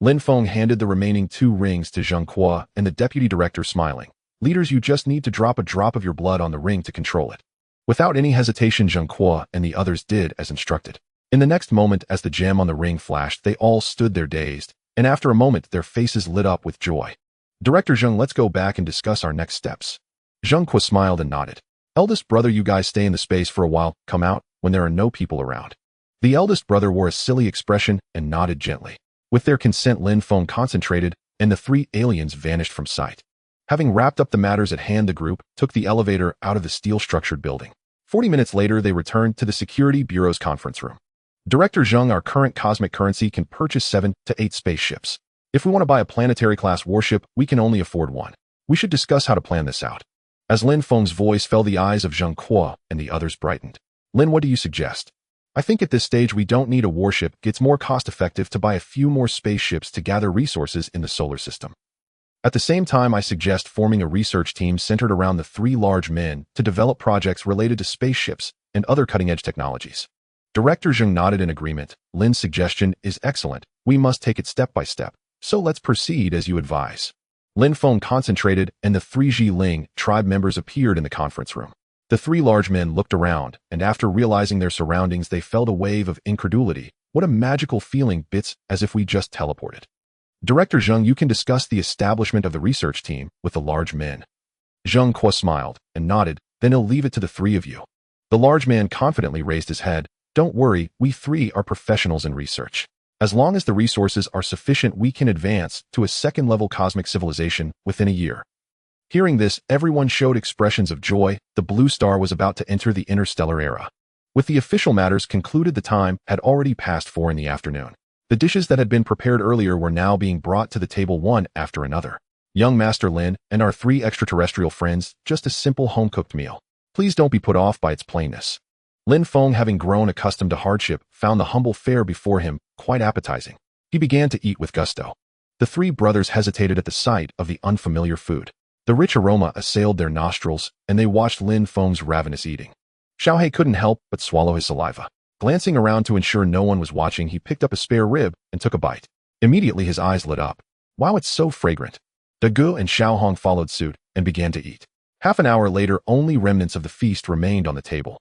Lin Feng handed the remaining 2 rings to Zheng Kuo and the deputy director, smiling. Leaders, you just need to drop a drop of your blood on the ring to control it. Without any hesitation, Zheng Kuo and the others did as instructed. In the next moment, as the gem on the ring flashed, they all stood there dazed, and after a moment their faces lit up with joy. Director Zheng, let's go back and discuss our next steps. Zheng Kuo smiled and nodded. Eldest brother, you guys stay in the space for a while, come out when there are no people around. The eldest brother wore a silly expression and nodded gently. With their consent, Lin Feng concentrated, and the 3 aliens vanished from sight. Having wrapped up the matters at hand, the group took the elevator out of the steel-structured building. 40 minutes later, they returned to the Security Bureau's conference room. Director Zheng, our current cosmic currency can purchase 7 to 8 spaceships. If we want to buy a planetary-class warship, we can only afford one. We should discuss how to plan this out. As Lin Feng's voice fell, the eyes of Zheng Kuo and the others brightened. Lin, what do you suggest? I think at this stage we don't need a warship. It's more cost-effective to buy a few more spaceships to gather resources in the solar system. At the same time, I suggest forming a research team centered around the three large men to develop projects related to spaceships and other cutting-edge technologies. Director Zheng nodded in agreement. Lin's suggestion is excellent. We must take it step by step. So let's proceed as you advise. Lin Feng concentrated, and the three Ling tribe members appeared in the conference room. The three large men looked around, and after realizing their surroundings, they felt a wave of incredulity. What a magical feeling, bits as if we just teleported. Director Zheng, you can discuss the establishment of the research team with the large men. Zheng Kuo smiled and nodded, then he'll leave it to the three of you. The large man confidently raised his head. Don't worry, we three are professionals in research. As long as the resources are sufficient, we can advance to a second-level cosmic civilization within a year. Hearing this, everyone showed expressions of joy. The Blue Star was about to enter the interstellar era. With the official matters concluded, the time had already passed 4 in the afternoon. The dishes that had been prepared earlier were now being brought to the table one after another. Young Master Lin and our 3 extraterrestrial friends, just a simple home-cooked meal. Please don't be put off by its plainness. Lin Feng, having grown accustomed to hardship, found the humble fare before him quite appetizing. He began to eat with gusto. The 3 brothers hesitated at the sight of the unfamiliar food. The rich aroma assailed their nostrils, and they watched Lin Feng's ravenous eating. Xiaohei couldn't help but swallow his saliva. Glancing around to ensure no one was watching, he picked up a spare rib and took a bite. Immediately his eyes lit up. Wow, it's so fragrant. De Gu and Xiaohong followed suit and began to eat. Half an hour later, only remnants of the feast remained on the table.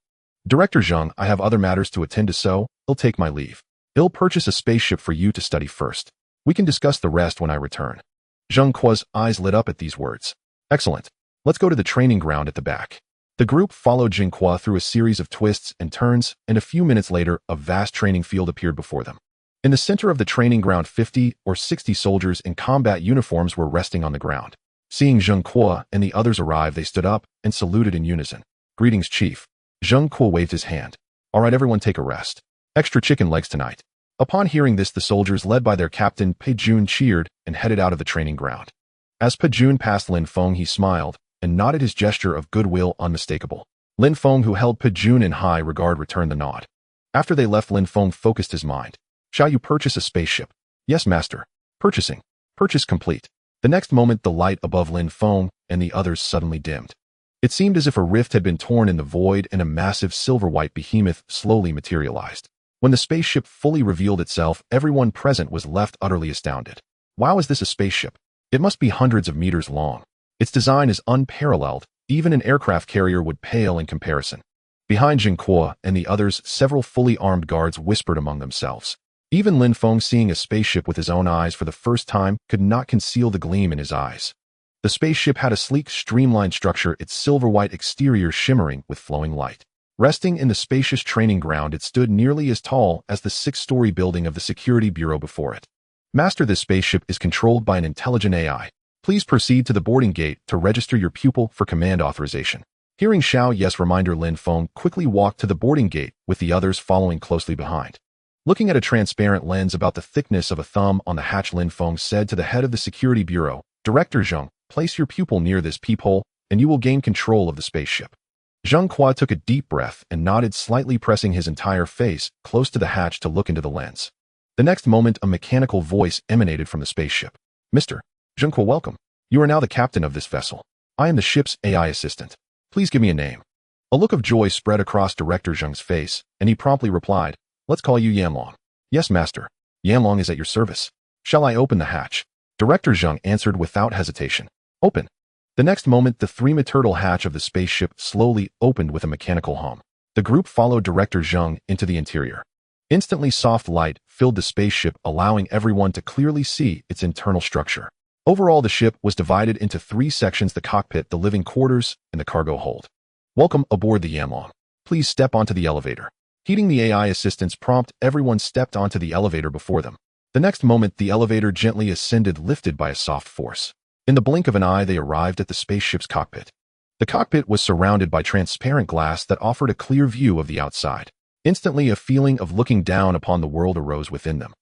Director Zheng, I have other matters to attend to, so I'll take my leave. I'll purchase a spaceship for you to study first. We can discuss the rest when I return. Zheng Kuo's eyes lit up at these words. Excellent. Let's go to the training ground at the back. The group followed Zheng Kuo through a series of twists and turns, and a few minutes later, a vast training field appeared before them. In the center of the training ground, 50 or 60 soldiers in combat uniforms were resting on the ground. Seeing Zheng Kuo and the others arrive, they stood up and saluted in unison. Greetings, Chief. Zheng Kuo waved his hand. All right, everyone, take a rest. Extra chicken legs tonight. Upon hearing this, the soldiers, led by their captain, Pe Jun, cheered and headed out of the training ground. As Pe Jun passed Lin Feng, he smiled and nodded, his gesture of goodwill unmistakable. Lin Feng, who held Pe Jun in high regard, returned the nod. After they left, Lin Feng focused his mind. Shall you purchase a spaceship? Yes, master. Purchasing. Purchase complete. The next moment, the light above Lin Feng and the others suddenly dimmed. It seemed as if a rift had been torn in the void and a massive silver-white behemoth slowly materialized. When the spaceship fully revealed itself, everyone present was left utterly astounded. Wow, is this a spaceship? It must be hundreds of meters long. Its design is unparalleled. Even an aircraft carrier would pale in comparison. Behind Zheng Kuo and the others, several fully armed guards whispered among themselves. Even Lin Feng, seeing a spaceship with his own eyes for the first time, could not conceal the gleam in his eyes. The spaceship had a sleek, streamlined structure, its silver-white exterior shimmering with flowing light. Resting in the spacious training ground, it stood nearly as tall as the 6-story building of the security bureau before it. Master, this spaceship is controlled by an intelligent AI. Please proceed to the boarding gate to register your pupil for command authorization. Hearing Xiao Yes reminder, Lin Feng quickly walked to the boarding gate, with the others following closely behind. Looking at a transparent lens about the thickness of a thumb on the hatch, Lin Feng said to the head of the security bureau, Director Zheng, place your pupil near this peephole, and you will gain control of the spaceship. Zheng Kuo took a deep breath and nodded, slightly pressing his entire face close to the hatch to look into the lens. The next moment, a mechanical voice emanated from the spaceship. Mr. Zheng Kuo, welcome. You are now the captain of this vessel. I am the ship's AI assistant. Please give me a name. A look of joy spread across Director Zheng's face, and he promptly replied, Let's call you Yanlong. Yes, master. Yanlong is at your service. Shall I open the hatch? Director Zheng answered without hesitation. Open. The next moment, the 3-meter hatch of the spaceship slowly opened with a mechanical hum. The group followed Director Zheng into the interior. Instantly, soft light filled the spaceship, allowing everyone to clearly see its internal structure. Overall, the ship was divided into 3 sections: the cockpit, the living quarters, and the cargo hold. Welcome aboard the Yanlong. Please step onto the elevator. Heeding the AI assistant's prompt, everyone stepped onto the elevator before them. The next moment, the elevator gently ascended, lifted by a soft force. In the blink of an eye, they arrived at the spaceship's cockpit. The cockpit was surrounded by transparent glass that offered a clear view of the outside. Instantly, a feeling of looking down upon the world arose within them.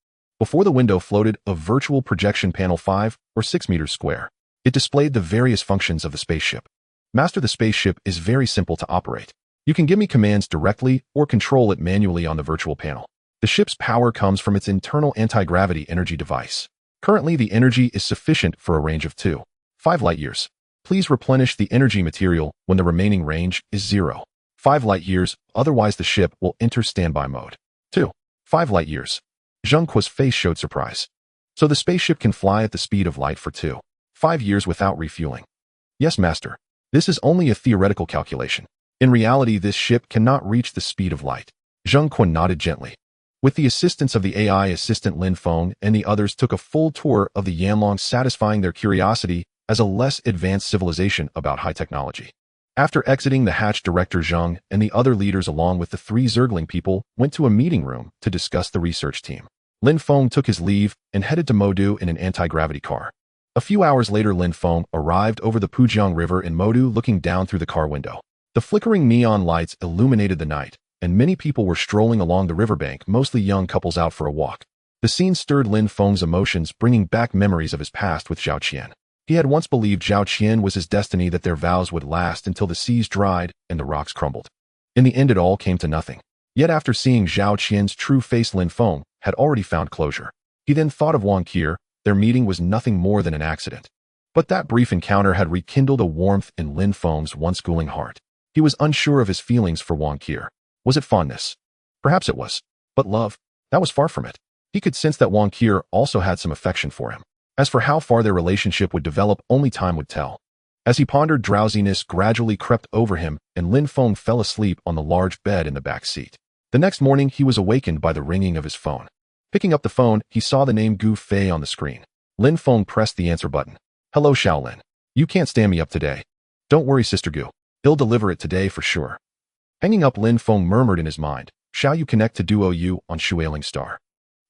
Before the window floated a virtual projection panel 5 or 6 meters square. It displayed the various functions of the spaceship. Master, the spaceship is very simple to operate. You can give me commands directly or control it manually on the virtual panel. The ship's power comes from its internal anti-gravity energy device. Currently, the energy is sufficient for a range of 2.5 light years. Please replenish the energy material when the remaining range is 0.5 light years, otherwise the ship will enter standby mode. 2.5 light years. Zheng Kuo's face showed surprise. So the spaceship can fly at the speed of light for 2.5 years without refueling. Yes, Master. This is only a theoretical calculation. In reality, this ship cannot reach the speed of light. Zheng Kuo nodded gently. With the assistance of the AI assistant Lin Feng and the others took a full tour of the Yanlong, satisfying their curiosity as a less advanced civilization about high technology. After exiting the hatch, Director Zheng and the other leaders along with the 3 Zergling people went to a meeting room to discuss the research team. Lin Feng took his leave and headed to Modu in an anti-gravity car. A few hours later, Lin Feng arrived over the Pujiang River in Modu, looking down through the car window. The flickering neon lights illuminated the night, and many people were strolling along the riverbank, mostly young couples out for a walk. The scene stirred Lin Feng's emotions, bringing back memories of his past with Zhao Qian. He had once believed Zhao Qian was his destiny, that their vows would last until the seas dried and the rocks crumbled. In the end, it all came to nothing. Yet after seeing Zhao Qian's true face, Lin Feng had already found closure. He then thought of Wang Qier. Their meeting was nothing more than an accident. But that brief encounter had rekindled a warmth in Lin Feng's once cooling heart. He was unsure of his feelings for Wang Qier. Was it fondness? Perhaps it was. But love? That was far from it. He could sense that Wang Qier also had some affection for him. As for how far their relationship would develop, only time would tell. As he pondered, drowsiness gradually crept over him, and Lin Feng fell asleep on the large bed in the back seat. The next morning, he was awakened by the ringing of his phone. Picking up the phone, he saw the name Gu Fei on the screen. Lin Feng pressed the answer button. Hello, Shaolin. You can't stand me up today. Don't worry, Sister Gu. He'll deliver it today for sure. Hanging up, Lin Feng murmured in his mind, shall you connect to Duo Yu on Shuailing Star?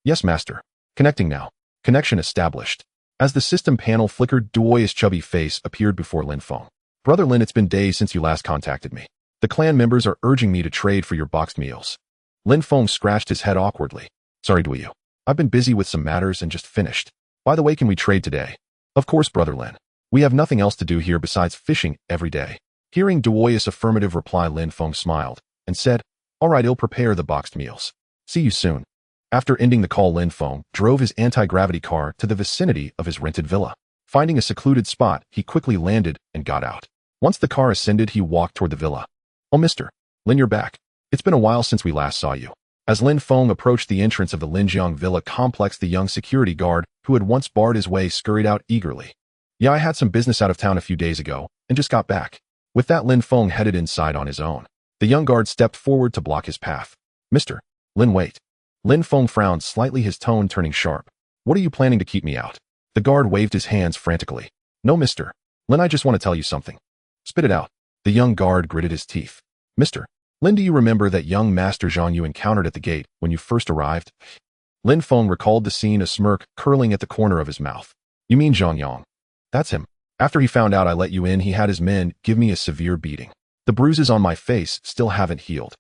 Yes, Master. Connecting now. Connection established. As the system panel flickered, Duoy's chubby face appeared before Lin Feng. Brother Lin, it's been days since you last contacted me. The clan members are urging me to trade for your boxed meals. Lin Feng scratched his head awkwardly. Sorry, Duoyu. I've been busy with some matters and just finished. By the way, can we trade today? Of course, Brother Lin. We have nothing else to do here besides fishing every day. Hearing Duoy's affirmative reply, Lin Feng smiled and said, all right, I'll prepare the boxed meals. See you soon. After ending the call, Lin Feng drove his anti-gravity car to the vicinity of his rented villa. Finding a secluded spot, he quickly landed and got out. Once the car ascended, he walked toward the villa. Oh, Mr. Lin, you're back. It's been a while since we last saw you. As Lin Feng approached the entrance of the Linjiang Villa complex, the young security guard who had once barred his way scurried out eagerly. Yeah, I had some business out of town a few days ago and just got back. With that, Lin Feng headed inside on his own. The young guard stepped forward to block his path. Mr. Lin, wait. Lin Feng frowned slightly, his tone turning sharp. What are you planning to keep me out? The guard waved his hands frantically. No, Mr. Lin, I just want to tell you something. Spit it out. The young guard gritted his teeth. Mr. Lin, do you remember that young Master Zhang you encountered at the gate when you first arrived? Lin Feng recalled the scene, a smirk curling at the corner of his mouth. You mean Zhang Yang? That's him. After he found out I let you in, he had his men give me a severe beating. The bruises on my face still haven't healed.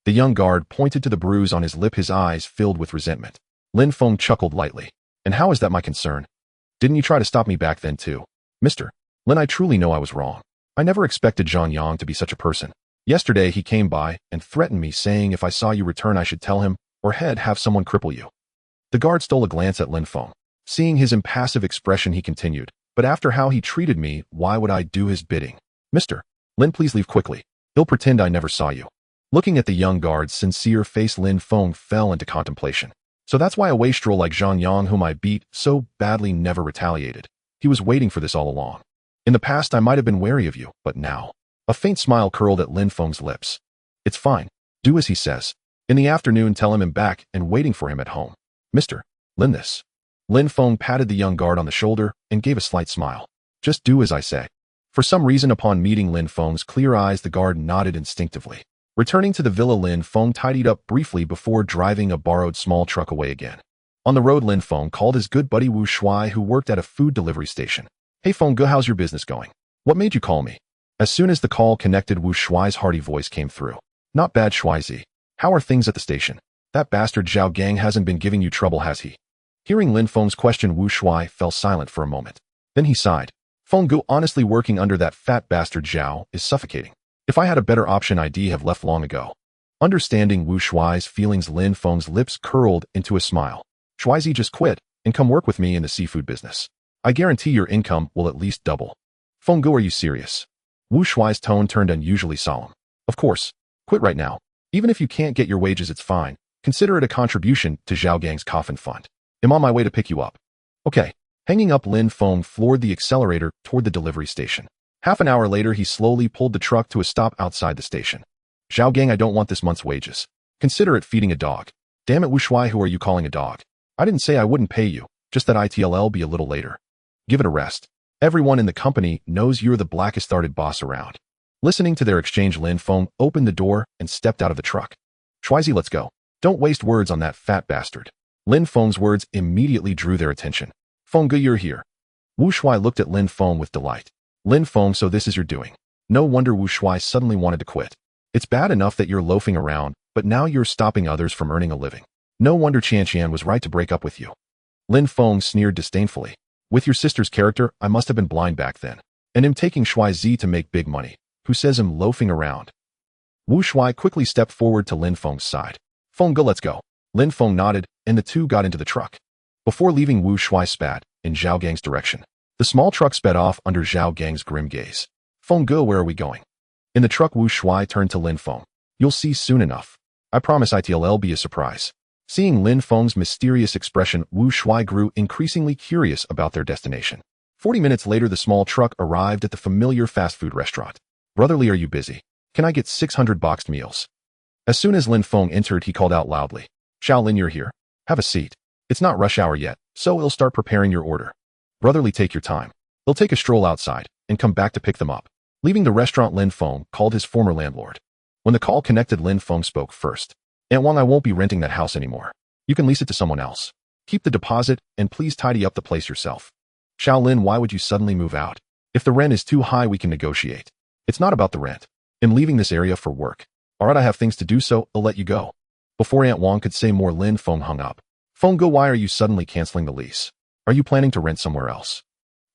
The young guard pointed to the bruise on his lip, his eyes filled with resentment. Lin Feng chuckled lightly. And how is that my concern? Didn't you try to stop me back then too? Mr. Lin, I truly know I was wrong. I never expected Zhang Yang to be such a person. Yesterday he came by and threatened me, saying if I saw you return I should tell him, or have someone cripple you. The guard stole a glance at Lin Feng. Seeing his impassive expression, he continued, but after how he treated me, why would I do his bidding? Mr. Lin, please leave quickly. He'll pretend I never saw you. Looking at the young guard's sincere face, Lin Feng fell into contemplation. So that's why a wastrel like Zhang Yang, whom I beat so badly, never retaliated. He was waiting for this all along. In the past I might have been wary of you, but now. A faint smile curled at Lin Feng's lips. It's fine. Do as he says. In the afternoon, tell him I'm back and waiting for him at home. Mr. Lin, this. Lin Feng patted the young guard on the shoulder and gave a slight smile. Just do as I say. For some reason, upon meeting Lin Feng's clear eyes, the guard nodded instinctively. Returning to the villa, Lin Feng tidied up briefly before driving a borrowed small truck away again. On the road, Lin Feng called his good buddy Wu Shuai, who worked at a food delivery station. Hey Feng, how's your business going? What made you call me? As soon as the call connected, Wu Shuai's hearty voice came through. Not bad, Shuaizi. How are things at the station? That bastard Zhao Gang hasn't been giving you trouble, has he? Hearing Lin Feng's question, Wu Shuai fell silent for a moment. Then he sighed. Feng Gu, honestly, working under that fat bastard Zhao is suffocating. If I had a better option, I'd have left long ago. Understanding Wu Shuai's feelings, Lin Feng's lips curled into a smile. Shuaizi, just quit and come work with me in the seafood business. I guarantee your income will at least double. Feng Gu, are you serious? Wu Shuai's tone turned unusually solemn. Of course. Quit right now. Even if you can't get your wages, it's fine. Consider it a contribution to Zhao Gang's coffin fund. I'm on my way to pick you up. Okay. Hanging up, Lin Feng floored the accelerator toward the delivery station. Half an hour later, he slowly pulled the truck to a stop outside the station. Zhao Gang, I don't want this month's wages. Consider it feeding a dog. Damn it, Wu Shuai, who are you calling a dog? I didn't say I wouldn't pay you, just that it'll be a little later. Give it a rest. Everyone in the company knows you're the blackest-hearted boss around. Listening to their exchange, Lin Feng opened the door and stepped out of the truck. Shuaizi, let's go. Don't waste words on that fat bastard. Lin Feng's words immediately drew their attention. Feng Gu, you're here. Wu Shuai looked at Lin Feng with delight. Lin Feng, so this is your doing. No wonder Wu Shuai suddenly wanted to quit. It's bad enough that you're loafing around, but now you're stopping others from earning a living. No wonder Qian was right to break up with you. Lin Feng sneered disdainfully. With your sister's character, I must have been blind back then. And him taking Shuaizi to make big money. Who says him loafing around? Wu Shuai quickly stepped forward to Lin Feng's side. Feng Gu, let's go. Lin Feng nodded, and the two got into the truck. Before leaving, Wu Shuai spat in Zhao Gang's direction. The small truck sped off under Zhao Gang's grim gaze. Feng Gu, where are we going? In the truck, Wu Shuai turned to Lin Feng. You'll see soon enough. I promise it'll be a surprise. Seeing Lin Feng's mysterious expression, Wu Shuai grew increasingly curious about their destination. 40 minutes later, the small truck arrived at the familiar fast food restaurant. Brotherly, are you busy? Can I get 600 boxed meals? As soon as Lin Feng entered, he called out loudly. Shaolin, you're here. Have a seat. It's not rush hour yet, so I'll start preparing your order. Brotherly, take your time. They'll take a stroll outside and come back to pick them up. Leaving the restaurant, Lin Feng called his former landlord. When the call connected, Lin Feng spoke first. Aunt Wang, I won't be renting that house anymore. You can lease it to someone else. Keep the deposit and please tidy up the place yourself. Shaolin, why would you suddenly move out? If the rent is too high, we can negotiate. It's not about the rent. I'm leaving this area for work. Alright, I have things to do, so I'll let you go. Before Aunt Wang could say more, Lin Feng hung up. Feng Gu, why are you suddenly canceling the lease? Are you planning to rent somewhere else?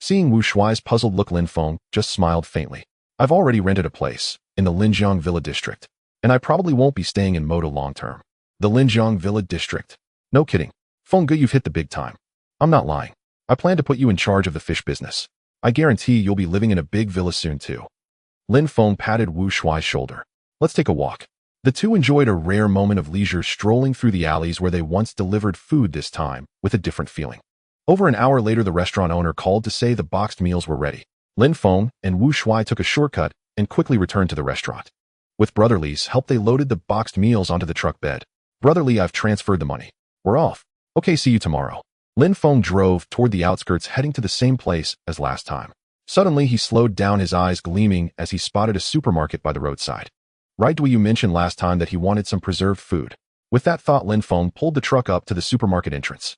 Seeing Wu Shuai's puzzled look, Lin Feng just smiled faintly. I've already rented a place in the Linjiang Villa District, and I probably won't be staying in Moto long term. The Linjiang Villa District? No kidding. Feng Gu, you've hit the big time. I'm not lying. I plan to put you in charge of the fish business. I guarantee you'll be living in a big villa soon too. Lin Feng patted Wu Shuai's shoulder. Let's take a walk. The two enjoyed a rare moment of leisure, strolling through the alleys where they once delivered food, this time with a different feeling. Over an hour later, the restaurant owner called to say the boxed meals were ready. Lin Feng and Wu Shuai took a shortcut and quickly returned to the restaurant. With Brotherly's help, they loaded the boxed meals onto the truck bed. Brotherly, I've transferred the money. We're off. Okay, see you tomorrow. Lin Feng drove toward the outskirts, heading to the same place as last time. Suddenly, he slowed down, his eyes gleaming as he spotted a supermarket by the roadside. Right, you mentioned last time that he wanted some preserved food. With that thought, Lin Feng pulled the truck up to the supermarket entrance.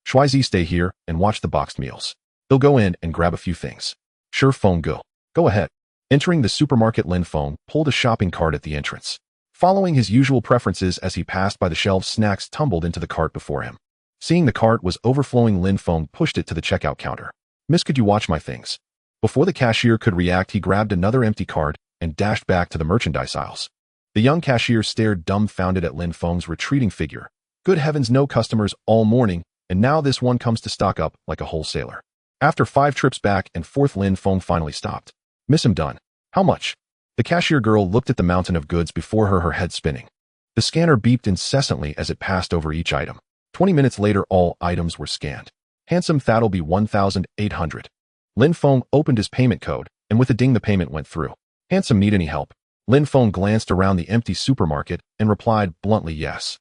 Shuaizi, stay here and watch the boxed meals. They'll go in and grab a few things. Sure, Feng Gu. Go ahead. Entering the supermarket, Lin Feng pulled a shopping cart at the entrance. Following his usual preferences, as he passed by the shelves, snacks tumbled into the cart before him. Seeing the cart was overflowing, Lin Feng pushed it to the checkout counter. Miss, could you watch my things? Before the cashier could react, he grabbed another empty cart and dashed back to the merchandise aisles. The young cashier stared dumbfounded at Lin Feng's retreating figure. Good heavens, no customers all morning, and now this one comes to stock up like a wholesaler. After 5 trips back and forth, Lin Feng finally stopped. Miss, I'm done. How much? The cashier girl looked at the mountain of goods before her head spinning. The scanner beeped incessantly as it passed over each item. 20 minutes later, all items were scanned. Handsome, that'll be 1,800. Lin Feng opened his payment code, and with a ding, the payment went through. Handsome, need any help? Lin Feng glanced around the empty supermarket and replied bluntly, yes.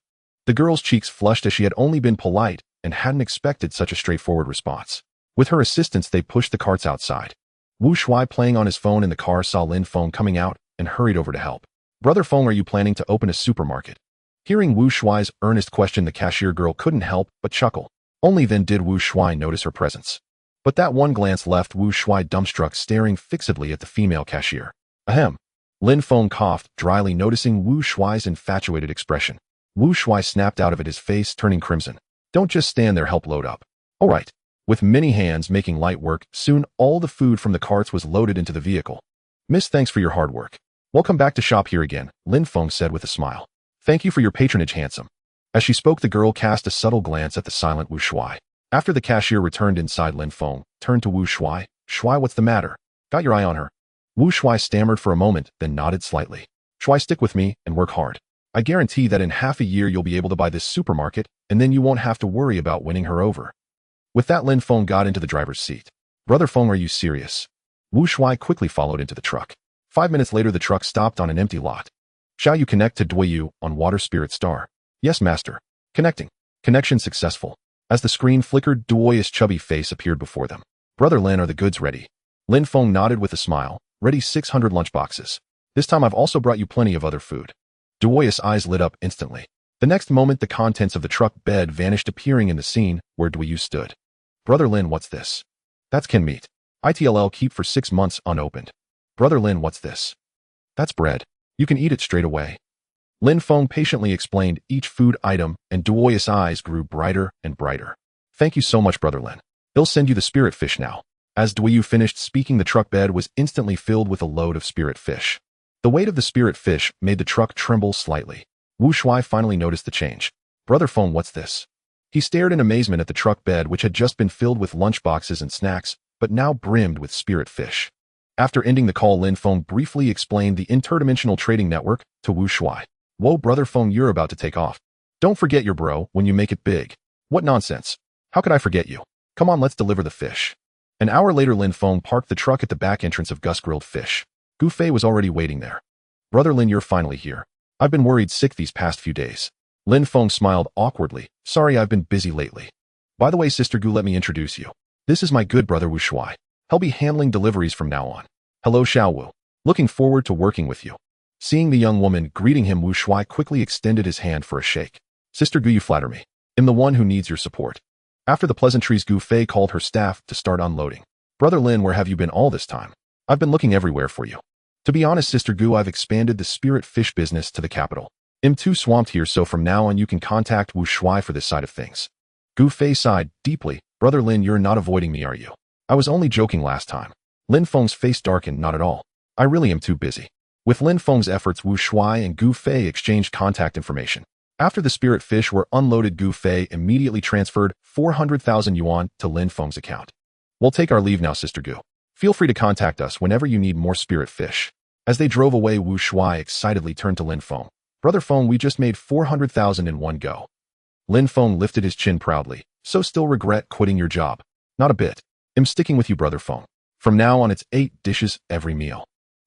The girl's cheeks flushed, as she had only been polite and hadn't expected such a straightforward response. With her assistance, they pushed the carts outside. Wu Shuai, playing on his phone in the car, saw Lin Feng coming out and hurried over to help. Brother Feng, are you planning to open a supermarket? Hearing Wu Shuai's earnest question, the cashier girl couldn't help but chuckle. Only then did Wu Shuai notice her presence. But that one glance left Wu Shuai dumbstruck, staring fixedly at the female cashier. Ahem. Lin Feng coughed dryly, noticing Wu Shuai's infatuated expression. Wu Shuai snapped out of it, his face turning crimson. Don't just stand there, help load up. All right. With many hands making light work, soon all the food from the carts was loaded into the vehicle. Miss, thanks for your hard work. Welcome back to shop here again, Lin Feng said with a smile. Thank you for your patronage, handsome. As she spoke, the girl cast a subtle glance at the silent Wu Shuai. After the cashier returned inside, Lin Feng turned to Wu Shuai. Shuai, what's the matter? Got your eye on her? Wu Shuai stammered for a moment, then nodded slightly. Shuai, stick with me and work hard. I guarantee that in half a year you'll be able to buy this supermarket, and then you won't have to worry about winning her over. With that, Lin Feng got into the driver's seat. Brother Feng, are you serious? Wu Shuai quickly followed into the truck. 5 minutes later, the truck stopped on an empty lot. Shall you connect to Duiyu on Water Spirit Star? Yes, master. Connecting. Connection successful. As the screen flickered, Duoyu's chubby face appeared before them. Brother Lin, are the goods ready? Lin Feng nodded with a smile. Ready, 600 lunchboxes. This time I've also brought you plenty of other food. Duoyu's eyes lit up instantly. The next moment, the contents of the truck bed vanished, appearing in the scene where Duoyu stood. Brother Lin, what's this? That's canned meat. ITLL, keep for 6 months unopened. Brother Lin, what's this? That's bread. You can eat it straight away. Lin Feng patiently explained each food item, and Duoyu's eyes grew brighter and brighter. Thank you so much, Brother Lin. They'll send you the spirit fish now. As Duoyu finished speaking, the truck bed was instantly filled with a load of spirit fish. The weight of the spirit fish made the truck tremble slightly. Wu Shuai finally noticed the change. Brother Feng, what's this? He stared in amazement at the truck bed, which had just been filled with lunchboxes and snacks, but now brimmed with spirit fish. After ending the call, Lin Feng briefly explained the interdimensional trading network to Wu Shuai. Whoa, Brother Feng, you're about to take off. Don't forget your bro when you make it big. What nonsense. How could I forget you? Come on, let's deliver the fish. An hour later, Lin Feng parked the truck at the back entrance of Gus Grilled Fish. Gu Fei was already waiting there. Brother Lin, you're finally here. I've been worried sick these past few days. Lin Feng smiled awkwardly. Sorry, I've been busy lately. By the way, Sister Gu, let me introduce you. This is my good brother Wu Shuai. He'll be handling deliveries from now on. Hello, Xiao Wu. Looking forward to working with you. Seeing the young woman greeting him, Wu Shuai quickly extended his hand for a shake. Sister Gu, you flatter me. I'm the one who needs your support. After the pleasantries, Gu Fei called her staff to start unloading. Brother Lin, where have you been all this time? I've been looking everywhere for you. To be honest, Sister Gu, I've expanded the spirit fish business to the capital. I'm too swamped here, so from now on you can contact Wu Shuai for this side of things. Gu Fei sighed deeply. Brother Lin, you're not avoiding me, are you? I was only joking last time. Lin Feng's face darkened. Not at all. I really am too busy. With Lin Feng's efforts, Wu Shuai and Gu Fei exchanged contact information. After the spirit fish were unloaded, Gu Fei immediately transferred 400,000 yuan to Lin Feng's account. We'll take our leave now, Sister Gu. Feel free to contact us whenever you need more spirit fish. As they drove away, Wu Shuai excitedly turned to Lin Feng. Brother Feng, we just made 400,000 in one go. Lin Feng lifted his chin proudly. So still regret quitting your job? Not a bit. I'm sticking with you, Brother Feng. From now on, it's 8 dishes every meal.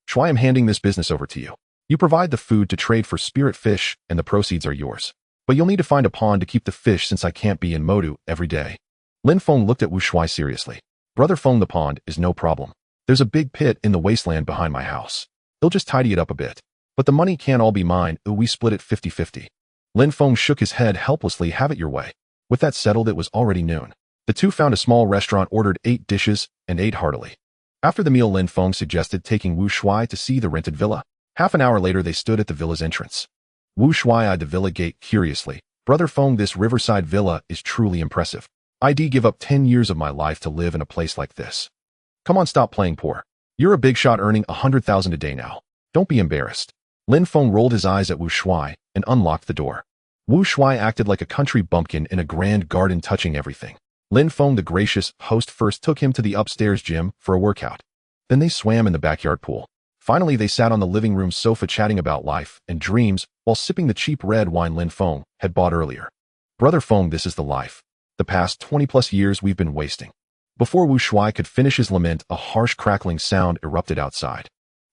Shuai, I'm handing this business over to you. You provide the food to trade for spirit fish, and the proceeds are yours. But you'll need to find a pond to keep the fish since I can't be in Modu every day. Lin Feng looked at Wu Shuai seriously. Brother Feng, the pond is no problem. There's a big pit in the wasteland behind my house. They'll just tidy it up a bit. But the money can't all be mine. We split it 50-50. Lin Feng shook his head helplessly. Have it your way. With that settled, it was already noon. The two found a small restaurant, ordered 8 dishes, and ate heartily. After the meal, Lin Feng suggested taking Wu Shuai to see the rented villa. Half an hour later, they stood at the villa's entrance. Wu Shuai eyed the villa gate curiously. Brother Feng, this riverside villa is truly impressive. I'd give up 10 years of my life to live in a place like this. Come on, stop playing poor. You're a big shot earning 100,000 a day now. Don't be embarrassed. Lin Feng rolled his eyes at Wu Shuai and unlocked the door. Wu Shuai acted like a country bumpkin in a grand garden, touching everything. Lin Feng, the gracious host, first took him to the upstairs gym for a workout. Then they swam in the backyard pool. Finally, they sat on the living room sofa chatting about life and dreams while sipping the cheap red wine Lin Feng had bought earlier. Brother Feng, this is the life. The past 20+ years we've been wasting. Before Wu Shuai could finish his lament, a harsh crackling sound erupted outside.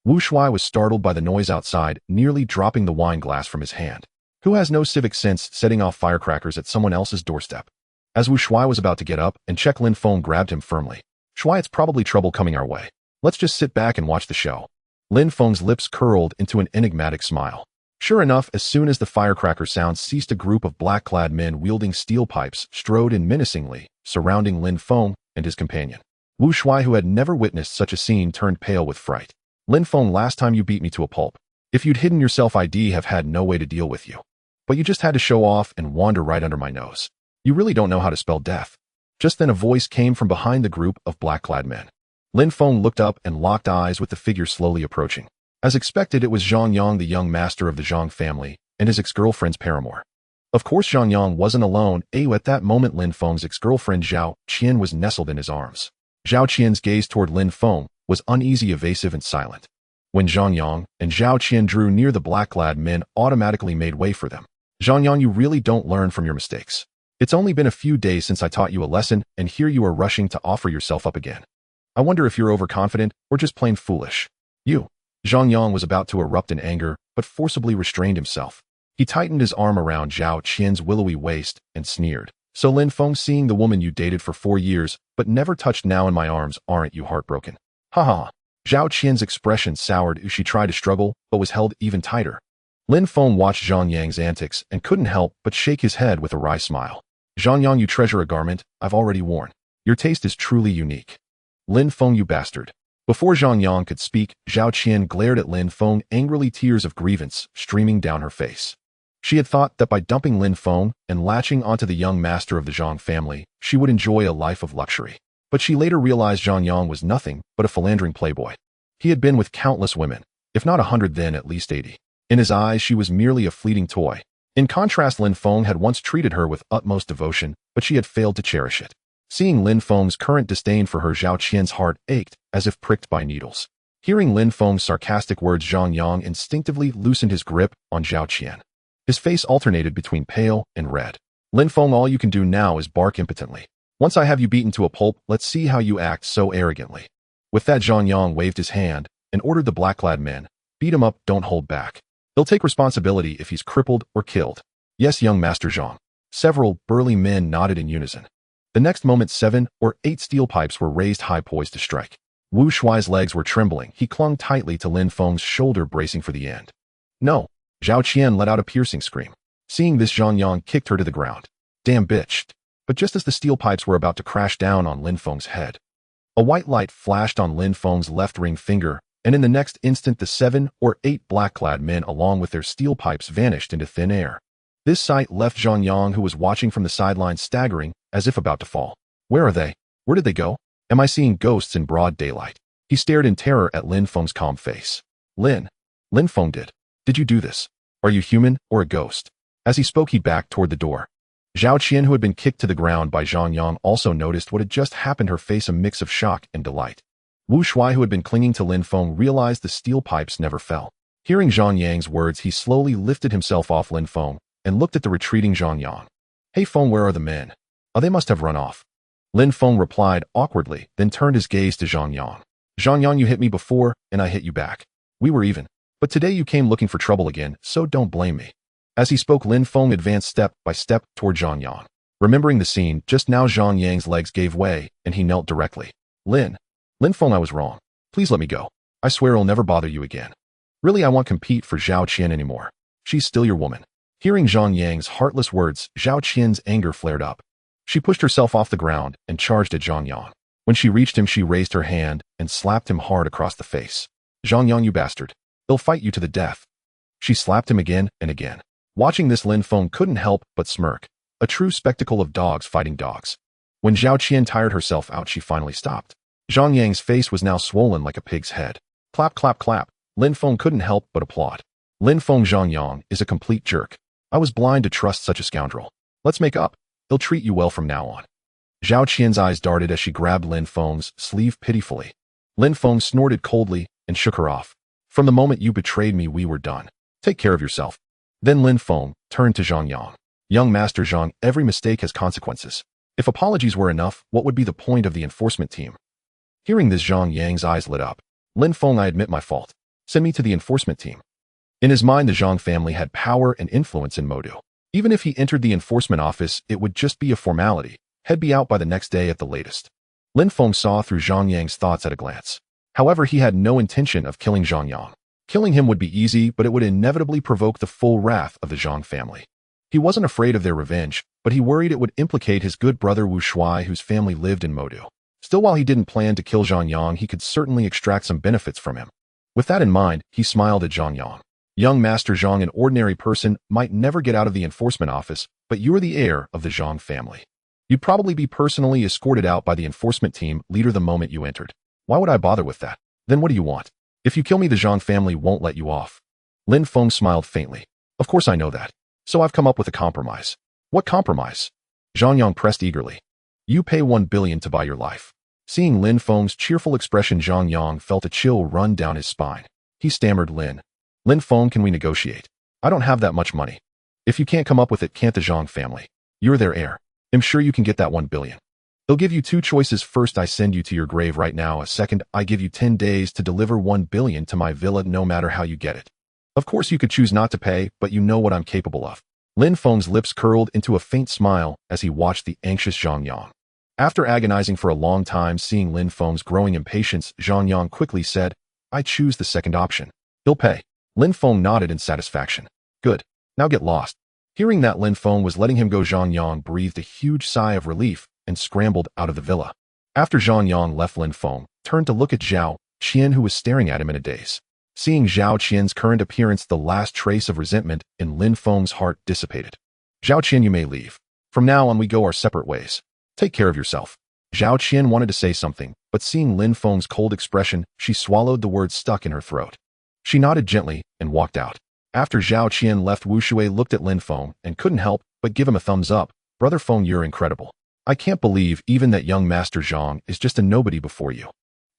Wu Shuai was startled by the noise outside, nearly dropping the wine glass from his hand. Who has no civic sense setting off firecrackers at someone else's doorstep? As Wu Shuai was about to get up and check, Lin Feng grabbed him firmly. Shuai, it's probably trouble coming our way. Let's just sit back and watch the show. Lin Feng's lips curled into an enigmatic smile. Sure enough, as soon as the firecracker sound ceased, a group of black-clad men wielding steel pipes strode in menacingly, surrounding Lin Feng and his companion. Wu Shuai, who had never witnessed such a scene, turned pale with fright. Lin Feng, last time you beat me to a pulp. If you'd hidden yourself, I'd have had no way to deal with you. But you just had to show off and wander right under my nose. You really don't know how to spell death. Just then a voice came from behind the group of black-clad men. Lin Feng looked up and locked eyes with the figure slowly approaching. As expected, it was Zhang Yang, the young master of the Zhang family, and his ex-girlfriend's paramour. Of course, Zhang Yang wasn't alone. At that moment, Lin Feng's ex-girlfriend Zhao Qian was nestled in his arms. Zhao Qian's gaze toward Lin Feng was uneasy, evasive, and silent. When Zhang Yang and Zhao Qian drew near, the black-clad men automatically made way for them. Zhang Yang, you really don't learn from your mistakes. It's only been a few days since I taught you a lesson, and here you are rushing to offer yourself up again. I wonder if you're overconfident or just plain foolish. Zhang Yang was about to erupt in anger, but forcibly restrained himself. He tightened his arm around Zhao Qian's willowy waist and sneered. So Lin Feng, seeing the woman you dated for 4 years, but never touched, now in my arms, aren't you heartbroken? Ha ha. Zhao Qian's expression soured as she tried to struggle, but was held even tighter. Lin Feng watched Zhang Yang's antics and couldn't help but shake his head with a wry smile. Zhang Yang, you treasure a garment I've already worn. Your taste is truly unique. Lin Feng, you bastard. Before Zhang Yang could speak, Zhao Qian glared at Lin Feng, angrily, tears of grievance streaming down her face. She had thought that by dumping Lin Feng and latching onto the young master of the Zhang family, she would enjoy a life of luxury. But she later realized Zhang Yang was nothing but a philandering playboy. He had been with countless women, if not 100 then at least 80. In his eyes, she was merely a fleeting toy. In contrast, Lin Feng had once treated her with utmost devotion, but she had failed to cherish it. Seeing Lin Feng's current disdain for her, Zhao Qian's heart ached as if pricked by needles. Hearing Lin Feng's sarcastic words, Zhang Yang instinctively loosened his grip on Zhao Qian. His face alternated between pale and red. Lin Feng, all you can do now is bark impotently. Once I have you beaten to a pulp, let's see how you act so arrogantly. With that, Zhang Yang waved his hand and ordered the black-clad men, beat him up, don't hold back. He'll take responsibility if he's crippled or killed. Yes, young Master Zhang. Several burly men nodded in unison. The next moment, 7 or 8 steel pipes were raised high, poised to strike. Wu Shuai's legs were trembling. He clung tightly to Lin Feng's shoulder, bracing for the end. No. Zhao Qian let out a piercing scream. Seeing this, Zhang Yang kicked her to the ground. Damn bitch. But just as the steel pipes were about to crash down on Lin Feng's head, a white light flashed on Lin Feng's left ring finger, and in the next instant the 7 or 8 black-clad men along with their steel pipes vanished into thin air. This sight left Zhang Yang, who was watching from the sidelines, staggering, as if about to fall. Where are they? Where did they go? Am I seeing ghosts in broad daylight? He stared in terror at Lin Feng's calm face. Lin Feng Did you do this? Are you human or a ghost? As he spoke, he backed toward the door. Zhao Qian, who had been kicked to the ground by Zhang Yang, also noticed what had just happened, her face a mix of shock and delight. Wu Shuai, who had been clinging to Lin Feng, realized the steel pipes never fell. Hearing Zhang Yang's words, he slowly lifted himself off Lin Feng and looked at the retreating Zhang Yang. Hey Feng, where are the men? Oh, they must have run off. Lin Feng replied awkwardly, then turned his gaze to Zhang Yang. Zhang Yang, you hit me before, and I hit you back. We were even. But today you came looking for trouble again, so don't blame me. As he spoke, Lin Feng advanced step by step toward Zhang Yang. Remembering the scene just now, Zhang Yang's legs gave way, and he knelt directly. Lin Feng, I was wrong. Please let me go. I swear I'll never bother you again. Really, I won't compete for Zhao Qian anymore. She's still your woman. Hearing Zhang Yang's heartless words, Zhao Qian's anger flared up. She pushed herself off the ground and charged at Zhang Yang. When she reached him, she raised her hand and slapped him hard across the face. Zhang Yang, you bastard. They'll fight you to the death. She slapped him again and again. Watching this, Lin Feng couldn't help but smirk. A true spectacle of dogs fighting dogs. When Zhao Qian tired herself out, she finally stopped. Zhang Yang's face was now swollen like a pig's head. Clap, clap, clap. Lin Feng couldn't help but applaud. Lin Feng, Zhang Yang is a complete jerk. I was blind to trust such a scoundrel. Let's make up. He'll treat you well from now on. Zhao Qian's eyes darted as she grabbed Lin Feng's sleeve pitifully. Lin Feng snorted coldly and shook her off. From the moment you betrayed me, we were done. Take care of yourself. Then Lin Feng turned to Zhang Yang. Young Master Zhang, every mistake has consequences. If apologies were enough, what would be the point of the enforcement team? Hearing this, Zhang Yang's eyes lit up. Lin Feng, I admit my fault. Send me to the enforcement team. In his mind, the Zhang family had power and influence in Modu. Even if he entered the enforcement office, it would just be a formality. He'd be out by the next day at the latest. Lin Feng saw through Zhang Yang's thoughts at a glance. However, he had no intention of killing Zhang Yang. Killing him would be easy, but it would inevitably provoke the full wrath of the Zhang family. He wasn't afraid of their revenge, but he worried it would implicate his good brother Wu Shuai, whose family lived in Modu. Still, while he didn't plan to kill Zhang Yang, he could certainly extract some benefits from him. With that in mind, he smiled at Zhang Yang. Young Master Zhang, an ordinary person, might never get out of the enforcement office, but you're the heir of the Zhang family. You'd probably be personally escorted out by the enforcement team leader the moment you entered. Why would I bother with that? Then what do you want? If you kill me, the Zhang family won't let you off. Lin Feng smiled faintly. Of course I know that. So I've come up with a compromise. What compromise? Zhang Yang pressed eagerly. You pay 1 billion to buy your life. Seeing Lin Feng's cheerful expression, Zhang Yang felt a chill run down his spine. He stammered, Lin Feng, can we negotiate? I don't have that much money. If you can't come up with it, can't the Zhang family? You're their heir. I'm sure you can get that 1 billion. They'll give you 2 choices. First, I send you to your grave right now. Second, I give you 10 days to deliver 1 billion to my villa no matter how you get it. Of course, you could choose not to pay, but you know what I'm capable of. Lin Feng's lips curled into a faint smile as he watched the anxious Zhang Yang. After agonizing for a long time, seeing Lin Feng's growing impatience, Zhang Yang quickly said, I choose the second option. He'll pay. Lin Feng nodded in satisfaction. Good. Now get lost. Hearing that Lin Feng was letting him go, Zhang Yang breathed a huge sigh of relief and scrambled out of the villa. After Zhang Yang left, Lin Feng turned to look at Zhao Qian, who was staring at him in a daze. Seeing Zhao Qian's current appearance, the last trace of resentment in Lin Feng's heart dissipated. Zhao Qian, you may leave. From now on we go our separate ways. Take care of yourself. Zhao Qian wanted to say something, but seeing Lin Feng's cold expression, she swallowed the words stuck in her throat. She nodded gently and walked out. After Zhao Qian left, Wu Shui looked at Lin Feng and couldn't help but give him a thumbs up. Brother Feng, you're incredible. I can't believe even that young Master Zhang is just a nobody before you.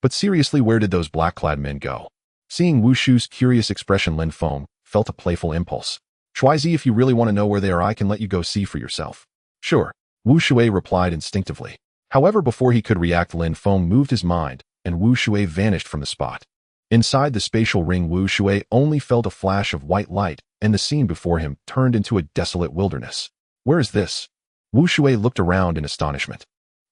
But seriously, where did those black-clad men go? Seeing Wu Shu's curious expression, Lin Feng felt a playful impulse. Shuizi, if you really want to know where they are, I can let you go see for yourself. Sure, Wu Shui replied instinctively. However, before he could react, Lin Feng moved his mind, and Wu Shui vanished from the spot. Inside the spatial ring, Wu Shui only felt a flash of white light, and the scene before him turned into a desolate wilderness. Where is this? Wu Shui looked around in astonishment.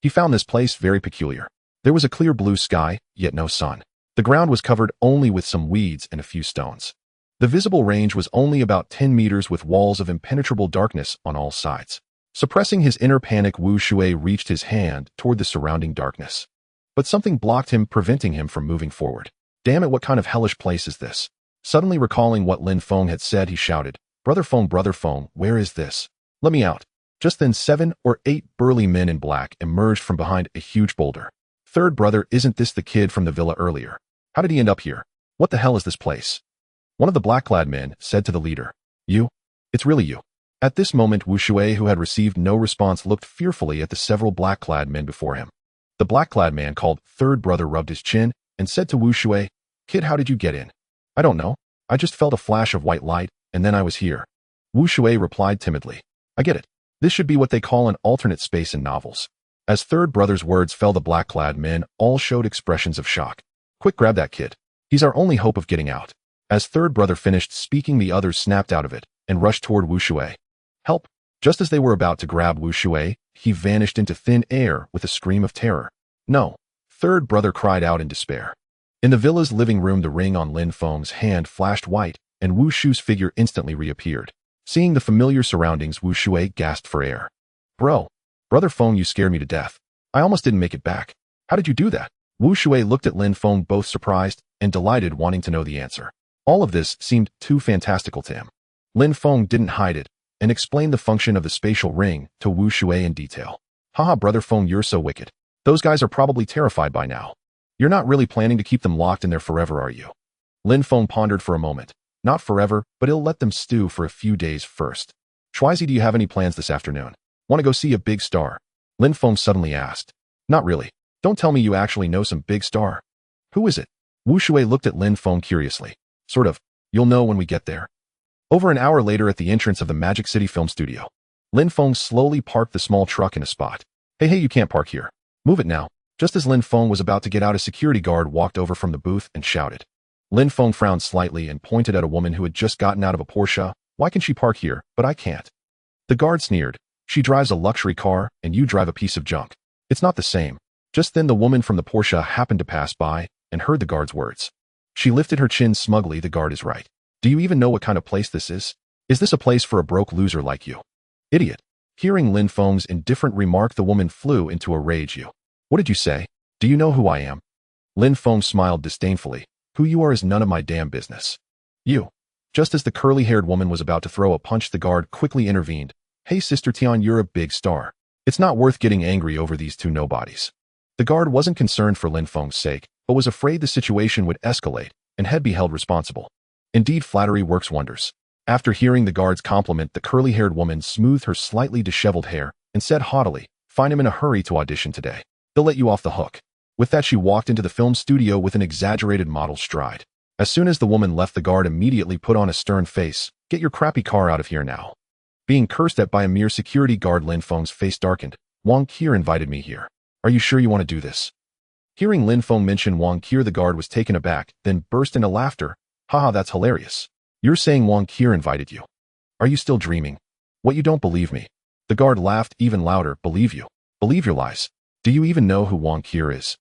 He found this place very peculiar. There was a clear blue sky, yet no sun. The ground was covered only with some weeds and a few stones. The visible range was only about 10 meters with walls of impenetrable darkness on all sides. Suppressing his inner panic, Wu Shui reached his hand toward the surrounding darkness. But something blocked him, preventing him from moving forward. Damn it, what kind of hellish place is this? Suddenly recalling what Lin Feng had said, he shouted, Brother Feng, where is this? Let me out. Just then 7 or 8 burly men in black emerged from behind a huge boulder. Third brother, isn't this the kid from the villa earlier? How did he end up here? What the hell is this place? One of the black-clad men said to the leader. You? It's really you. At this moment, Wu Shui, who had received no response, looked fearfully at the several black-clad men before him. The black-clad man called third brother rubbed his chin and said to Wu Shui, Kid, how did you get in? I don't know. I just felt a flash of white light, and then I was here. Wu Shui replied timidly. I get it. This should be what they call an alternate space in novels. As third brother's words fell, the black-clad men all showed expressions of shock. Quick, grab that kid. He's our only hope of getting out. As third brother finished speaking, the others snapped out of it and rushed toward Wu Shui. Help! Just as they were about to grab Wu Shui, he vanished into thin air with a scream of terror. No! Third brother cried out in despair. In the villa's living room, the ring on Lin Feng's hand flashed white, and Wu Shu's figure instantly reappeared. Seeing the familiar surroundings, Wu Shui gasped for air. Brother Feng, you scared me to death. I almost didn't make it back. How did you do that? Wu Shui looked at Lin Feng, both surprised and delighted, wanting to know the answer. All of this seemed too fantastical to him. Lin Feng didn't hide it and explained the function of the spatial ring to Wu Shui in detail. Haha, Brother Feng, you're so wicked. Those guys are probably terrified by now. You're not really planning to keep them locked in there forever, are you? Lin Feng pondered for a moment. Not forever, but he'll let them stew for a few days first. Shuizi, do you have any plans this afternoon? Want to go see a big star? Lin Feng suddenly asked. Not really. Don't tell me you actually know some big star. Who is it? Wu Shui looked at Lin Feng curiously. Sort of. You'll know when we get there. Over an hour later, at the entrance of the Magic City Film Studio, Lin Feng slowly parked the small truck in a spot. Hey, you can't park here. Move it now. Just as Lin Feng was about to get out, a security guard walked over from the booth and shouted. Lin Feng frowned slightly and pointed at a woman who had just gotten out of a Porsche. Why can she park here, but I can't? The guard sneered. She drives a luxury car, and you drive a piece of junk. It's not the same. Just then the woman from the Porsche happened to pass by and heard the guard's words. She lifted her chin smugly. The guard is right. Do you even know what kind of place this is? Is this a place for a broke loser like you? Idiot. Hearing Lin Feng's indifferent remark, the woman flew into a rage. You. What did you say? Do you know who I am? Lin Feng smiled disdainfully. Who you are is none of my damn business. You. Just as the curly-haired woman was about to throw a punch, the guard quickly intervened. Hey Sister Tian, you're a big star. It's not worth getting angry over these two nobodies. The guard wasn't concerned for Lin Feng's sake, but was afraid the situation would escalate and had be held responsible. Indeed, flattery works wonders. After hearing the guard's compliment, the curly-haired woman smoothed her slightly disheveled hair and said haughtily, "Find him in a hurry to audition today. They'll let you off the hook." With that, she walked into the film studio with an exaggerated model stride. As soon as the woman left, the guard immediately put on a stern face. "Get your crappy car out of here now." Being cursed at by a mere security guard, Lin Feng's face darkened. "Wang Qier invited me here. Are you sure you want to do this?" Hearing Lin Feng mention Wang Qier, the guard was taken aback, then burst into laughter. "Haha, that's hilarious. You're saying Wang Qier invited you? Are you still dreaming? What, you don't believe me?" The guard laughed even louder. "Believe you? Believe your lies. Do you even know who Wang Qier is?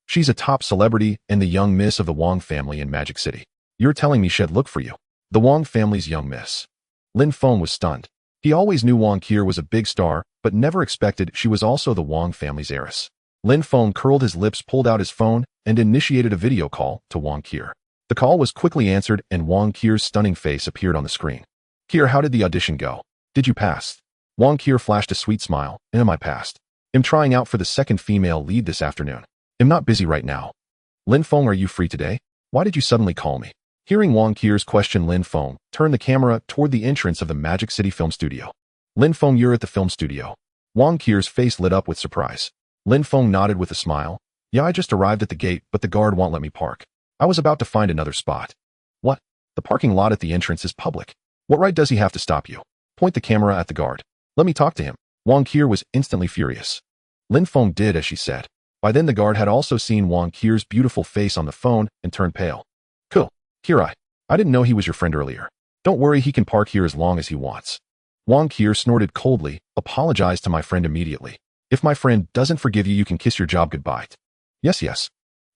She's a top celebrity and the young miss of the Wang family in Magic City. You're telling me she'd look for you? The Wang family's young miss?" Lin Feng was stunned. He always knew Wang Qier was a big star, but never expected she was also the Wang family's heiress. Lin Feng curled his lips, pulled out his phone, and initiated a video call to Wang Qier. The call was quickly answered, and Wang Qier's stunning face appeared on the screen. "Qier, how did the audition go? Did you pass?" Wang Qier flashed a sweet smile. "I passed. I'm trying out for the second female lead this afternoon. I'm not busy right now." "Lin Feng, are you free today? Why did you suddenly call me?" Hearing Wang Qier's question, Lin Feng turned the camera toward the entrance of the Magic City film studio. "Lin Feng, you're at the film studio?" Wang Qier's face lit up with surprise. Lin Feng nodded with a smile. "Yeah, I just arrived at the gate, but the guard won't let me park. I was about to find another spot." "What? The parking lot at the entrance is public. What right does he have to stop you?" "Point the camera at the guard. Let me talk to him." Wang Qier was instantly furious. Lin Feng did as she said. By then, the guard had also seen Wang Qier's beautiful face on the phone and turned pale. "Cool. Qier, I didn't know he was your friend earlier. Don't worry, he can park here as long as he wants." Wang Qier snorted coldly. "Apologize to my friend immediately. If my friend doesn't forgive you, you can kiss your job goodbye." Yes.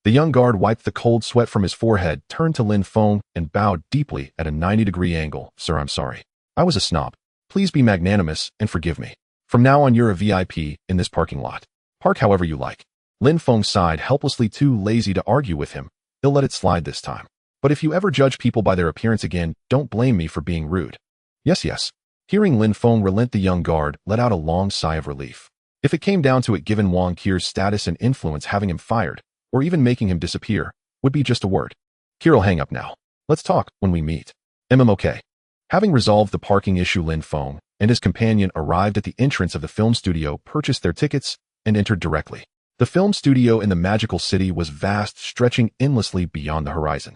The young guard wiped the cold sweat from his forehead, turned to Lin Feng, and bowed deeply at a 90-degree angle. "Sir, I'm sorry. I was a snob. Please be magnanimous and forgive me. From now on, you're a VIP in this parking lot. Park however you like." Lin Feng sighed helplessly, too lazy to argue with him. "He'll let it slide this time. But if you ever judge people by their appearance again, don't blame me for being rude." Yes. Hearing Lin Feng relent, the young guard let out a long sigh of relief. If it came down to it, given Wang Qier's status and influence, having him fired, or even making him disappear, would be just a word. "Qier'll hang up now. Let's talk when we meet." Okay. Having resolved the parking issue, Lin Feng and his companion arrived at the entrance of the film studio, purchased their tickets, and entered directly. The film studio in the magical city was vast, stretching endlessly beyond the horizon.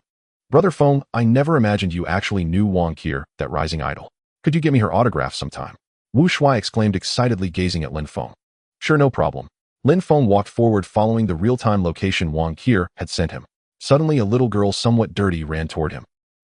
"Brother Feng, I never imagined you actually knew Wang Qier, that rising idol. Could you get me her autograph sometime?" Wu Shuai exclaimed excitedly, gazing at Lin Feng. "Sure, no problem." Lin Feng walked forward, following the real-time location Wang Qier had sent him. Suddenly, a little girl, somewhat dirty, ran toward him.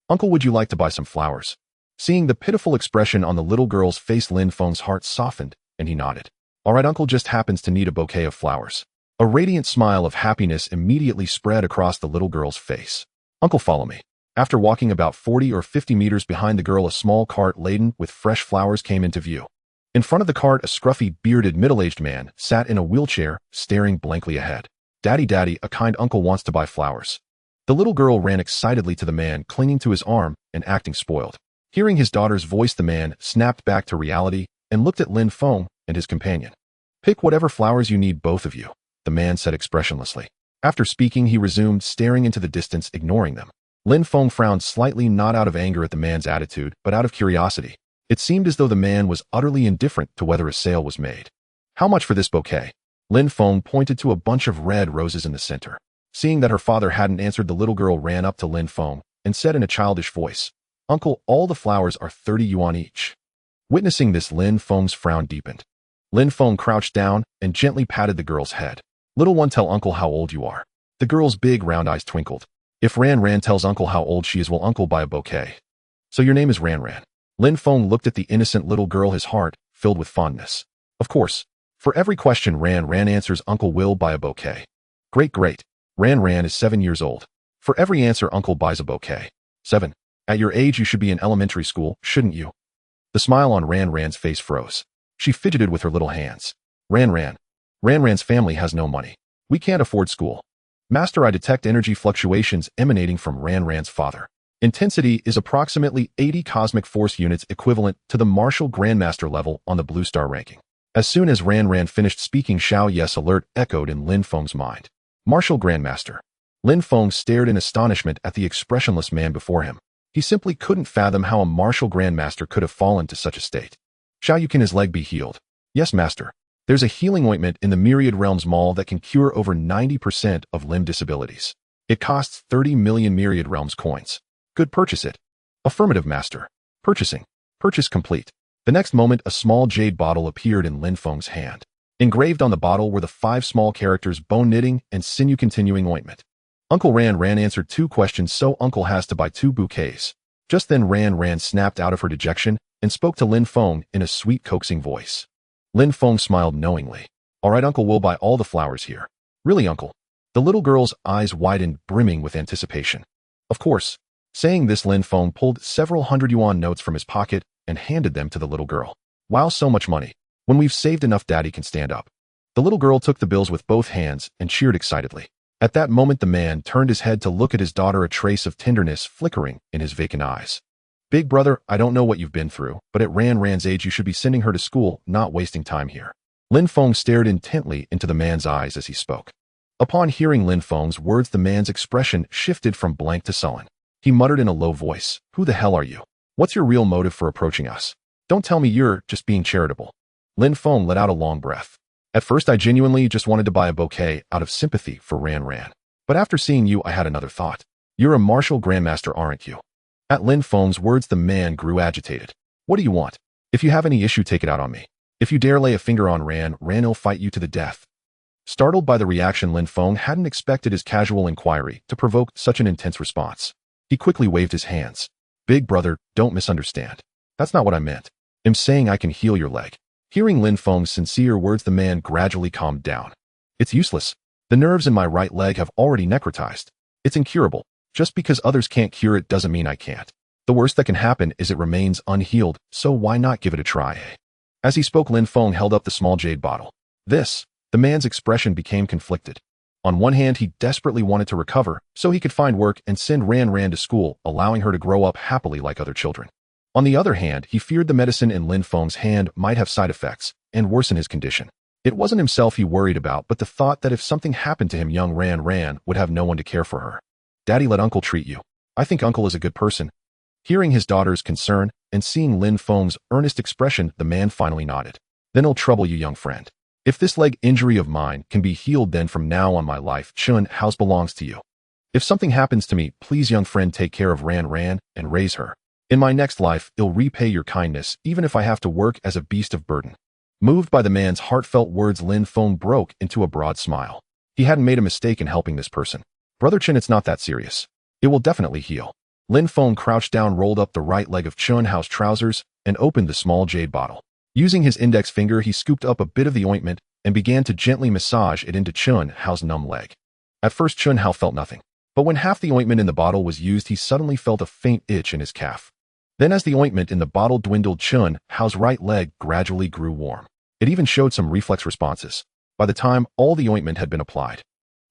"Uncle, would you like to buy some flowers?" Seeing the pitiful expression on the little girl's face, Lin Feng's heart softened, and he nodded. "All right, Uncle just happens to need a bouquet of flowers." A radiant smile of happiness immediately spread across the little girl's face. "Uncle, follow me." After walking about 40 or 50 meters behind the girl, a small cart laden with fresh flowers came into view. In front of the cart, a scruffy, bearded, middle-aged man sat in a wheelchair, staring blankly ahead. Daddy, a kind uncle wants to buy flowers." The little girl ran excitedly to the man, clinging to his arm and acting spoiled. Hearing his daughter's voice, the man snapped back to reality and looked at Lin Feng and his companion. "Pick whatever flowers you need, both of you," the man said expressionlessly. After speaking, he resumed staring into the distance, ignoring them. Lin Feng frowned slightly, not out of anger at the man's attitude, but out of curiosity. It seemed as though the man was utterly indifferent to whether a sale was made. "How much for this bouquet?" Lin Feng pointed to a bunch of red roses in the center. Seeing that her father hadn't answered, the little girl ran up to Lin Feng and said in a childish voice, "Uncle, all the flowers are 30 yuan each." Witnessing this, Lin Feng's frown deepened. Lin Feng crouched down and gently patted the girl's head. "Little one, tell Uncle how old you are." The girl's big round eyes twinkled. "If Ran tells Uncle how old she is, will Uncle buy a bouquet?" "So your name is Ran." Lin Feng looked at the innocent little girl, his heart filled with fondness. "Of course. For every question Ran answers, Uncle will buy a bouquet." Great. Ran is 7 years old. For every answer, Uncle buys a bouquet." 7. At your age, you should be in elementary school, shouldn't you?" The smile on Ran's face froze. She fidgeted with her little hands. Ran's family has no money. We can't afford school. Master, I detect energy fluctuations emanating from Ran's father." Intensity is approximately 80 cosmic force units, equivalent to the Martial Grandmaster level on the Blue Star ranking. As soon as Ran finished speaking, Xiao Yes alert echoed in Lin Feng's mind. Martial Grandmaster. Lin Feng stared in astonishment at the expressionless man before him. He simply couldn't fathom how a martial grandmaster could have fallen to such a state. Xiao, can his leg be healed? Yes, master. There's a healing ointment in the Myriad Realms Mall that can cure over 90% of limb disabilities. It costs 30 million Myriad Realms coins. Good, purchase it. Affirmative, master. Purchasing. Purchase complete. The next moment, a small jade bottle appeared in Lin Feng's hand. Engraved on the bottle were the 5 small characters bone knitting and sinew continuing ointment. Uncle Ran answered 2 questions, so Uncle has to buy 2 bouquets. Just then Ran snapped out of her dejection and spoke to Lin Feng in a sweet, coaxing voice. Lin Feng smiled knowingly. All right, Uncle, we'll buy all the flowers here. Really, Uncle? The little girl's eyes widened, brimming with anticipation. Of course. Saying this, Lin Feng pulled several 100 yuan notes from his pocket and handed them to the little girl. Wow, so much money. When we've saved enough, Daddy can stand up. The little girl took the bills with both hands and cheered excitedly. At that moment, the man turned his head to look at his daughter, a trace of tenderness flickering in his vacant eyes. Big brother, I don't know what you've been through, but at Ran's age you should be sending her to school, not wasting time here. Lin Feng stared intently into the man's eyes as he spoke. Upon hearing Lin Feng's words, the man's expression shifted from blank to sullen. He muttered in a low voice, "Who the hell are you? What's your real motive for approaching us? Don't tell me you're just being charitable." Lin Feng let out a long breath. At first, I genuinely just wanted to buy a bouquet out of sympathy for Ran. But after seeing you, I had another thought. You're a martial grandmaster, aren't you? At Lin Feng's words, the man grew agitated. What do you want? If you have any issue, take it out on me. If you dare lay a finger on Ran'll fight you to the death. Startled by the reaction, Lin Feng hadn't expected his casual inquiry to provoke such an intense response. He quickly waved his hands. Big brother, don't misunderstand. That's not what I meant. I'm saying I can heal your leg. Hearing Lin Feng's sincere words, the man gradually calmed down. It's useless. The nerves in my right leg have already necrotized. It's incurable. Just because others can't cure it doesn't mean I can't. The worst that can happen is it remains unhealed, so why not give it a try, eh? As he spoke, Lin Feng held up the small jade bottle. The man's expression became conflicted. On one hand, he desperately wanted to recover so he could find work and send Ran to school, allowing her to grow up happily like other children. On the other hand, he feared the medicine in Lin Feng's hand might have side effects and worsen his condition. It wasn't himself he worried about, but the thought that if something happened to him, young Ran would have no one to care for her. Daddy, let Uncle treat you. I think Uncle is a good person. Hearing his daughter's concern and seeing Lin Feng's earnest expression, the man finally nodded. Then I'll trouble you, young friend. If this leg injury of mine can be healed, then from now on my life, house belongs to you. If something happens to me, please, young friend, take care of Ran and raise her. In my next life, I'll repay your kindness, even if I have to work as a beast of burden. Moved by the man's heartfelt words, Lin Feng broke into a broad smile. He hadn't made a mistake in helping this person. Brother Chen, it's not that serious. It will definitely heal. Lin Feng crouched down, rolled up the right leg of Hao's trousers, and opened the small jade bottle. Using his index finger, he scooped up a bit of the ointment and began to gently massage it into Hao's numb leg. At first, Hao felt nothing. But when half the ointment in the bottle was used, he suddenly felt a faint itch in his calf. Then as the ointment in the bottle dwindled, Hao's right leg gradually grew warm. It even showed some reflex responses. By the time all the ointment had been applied,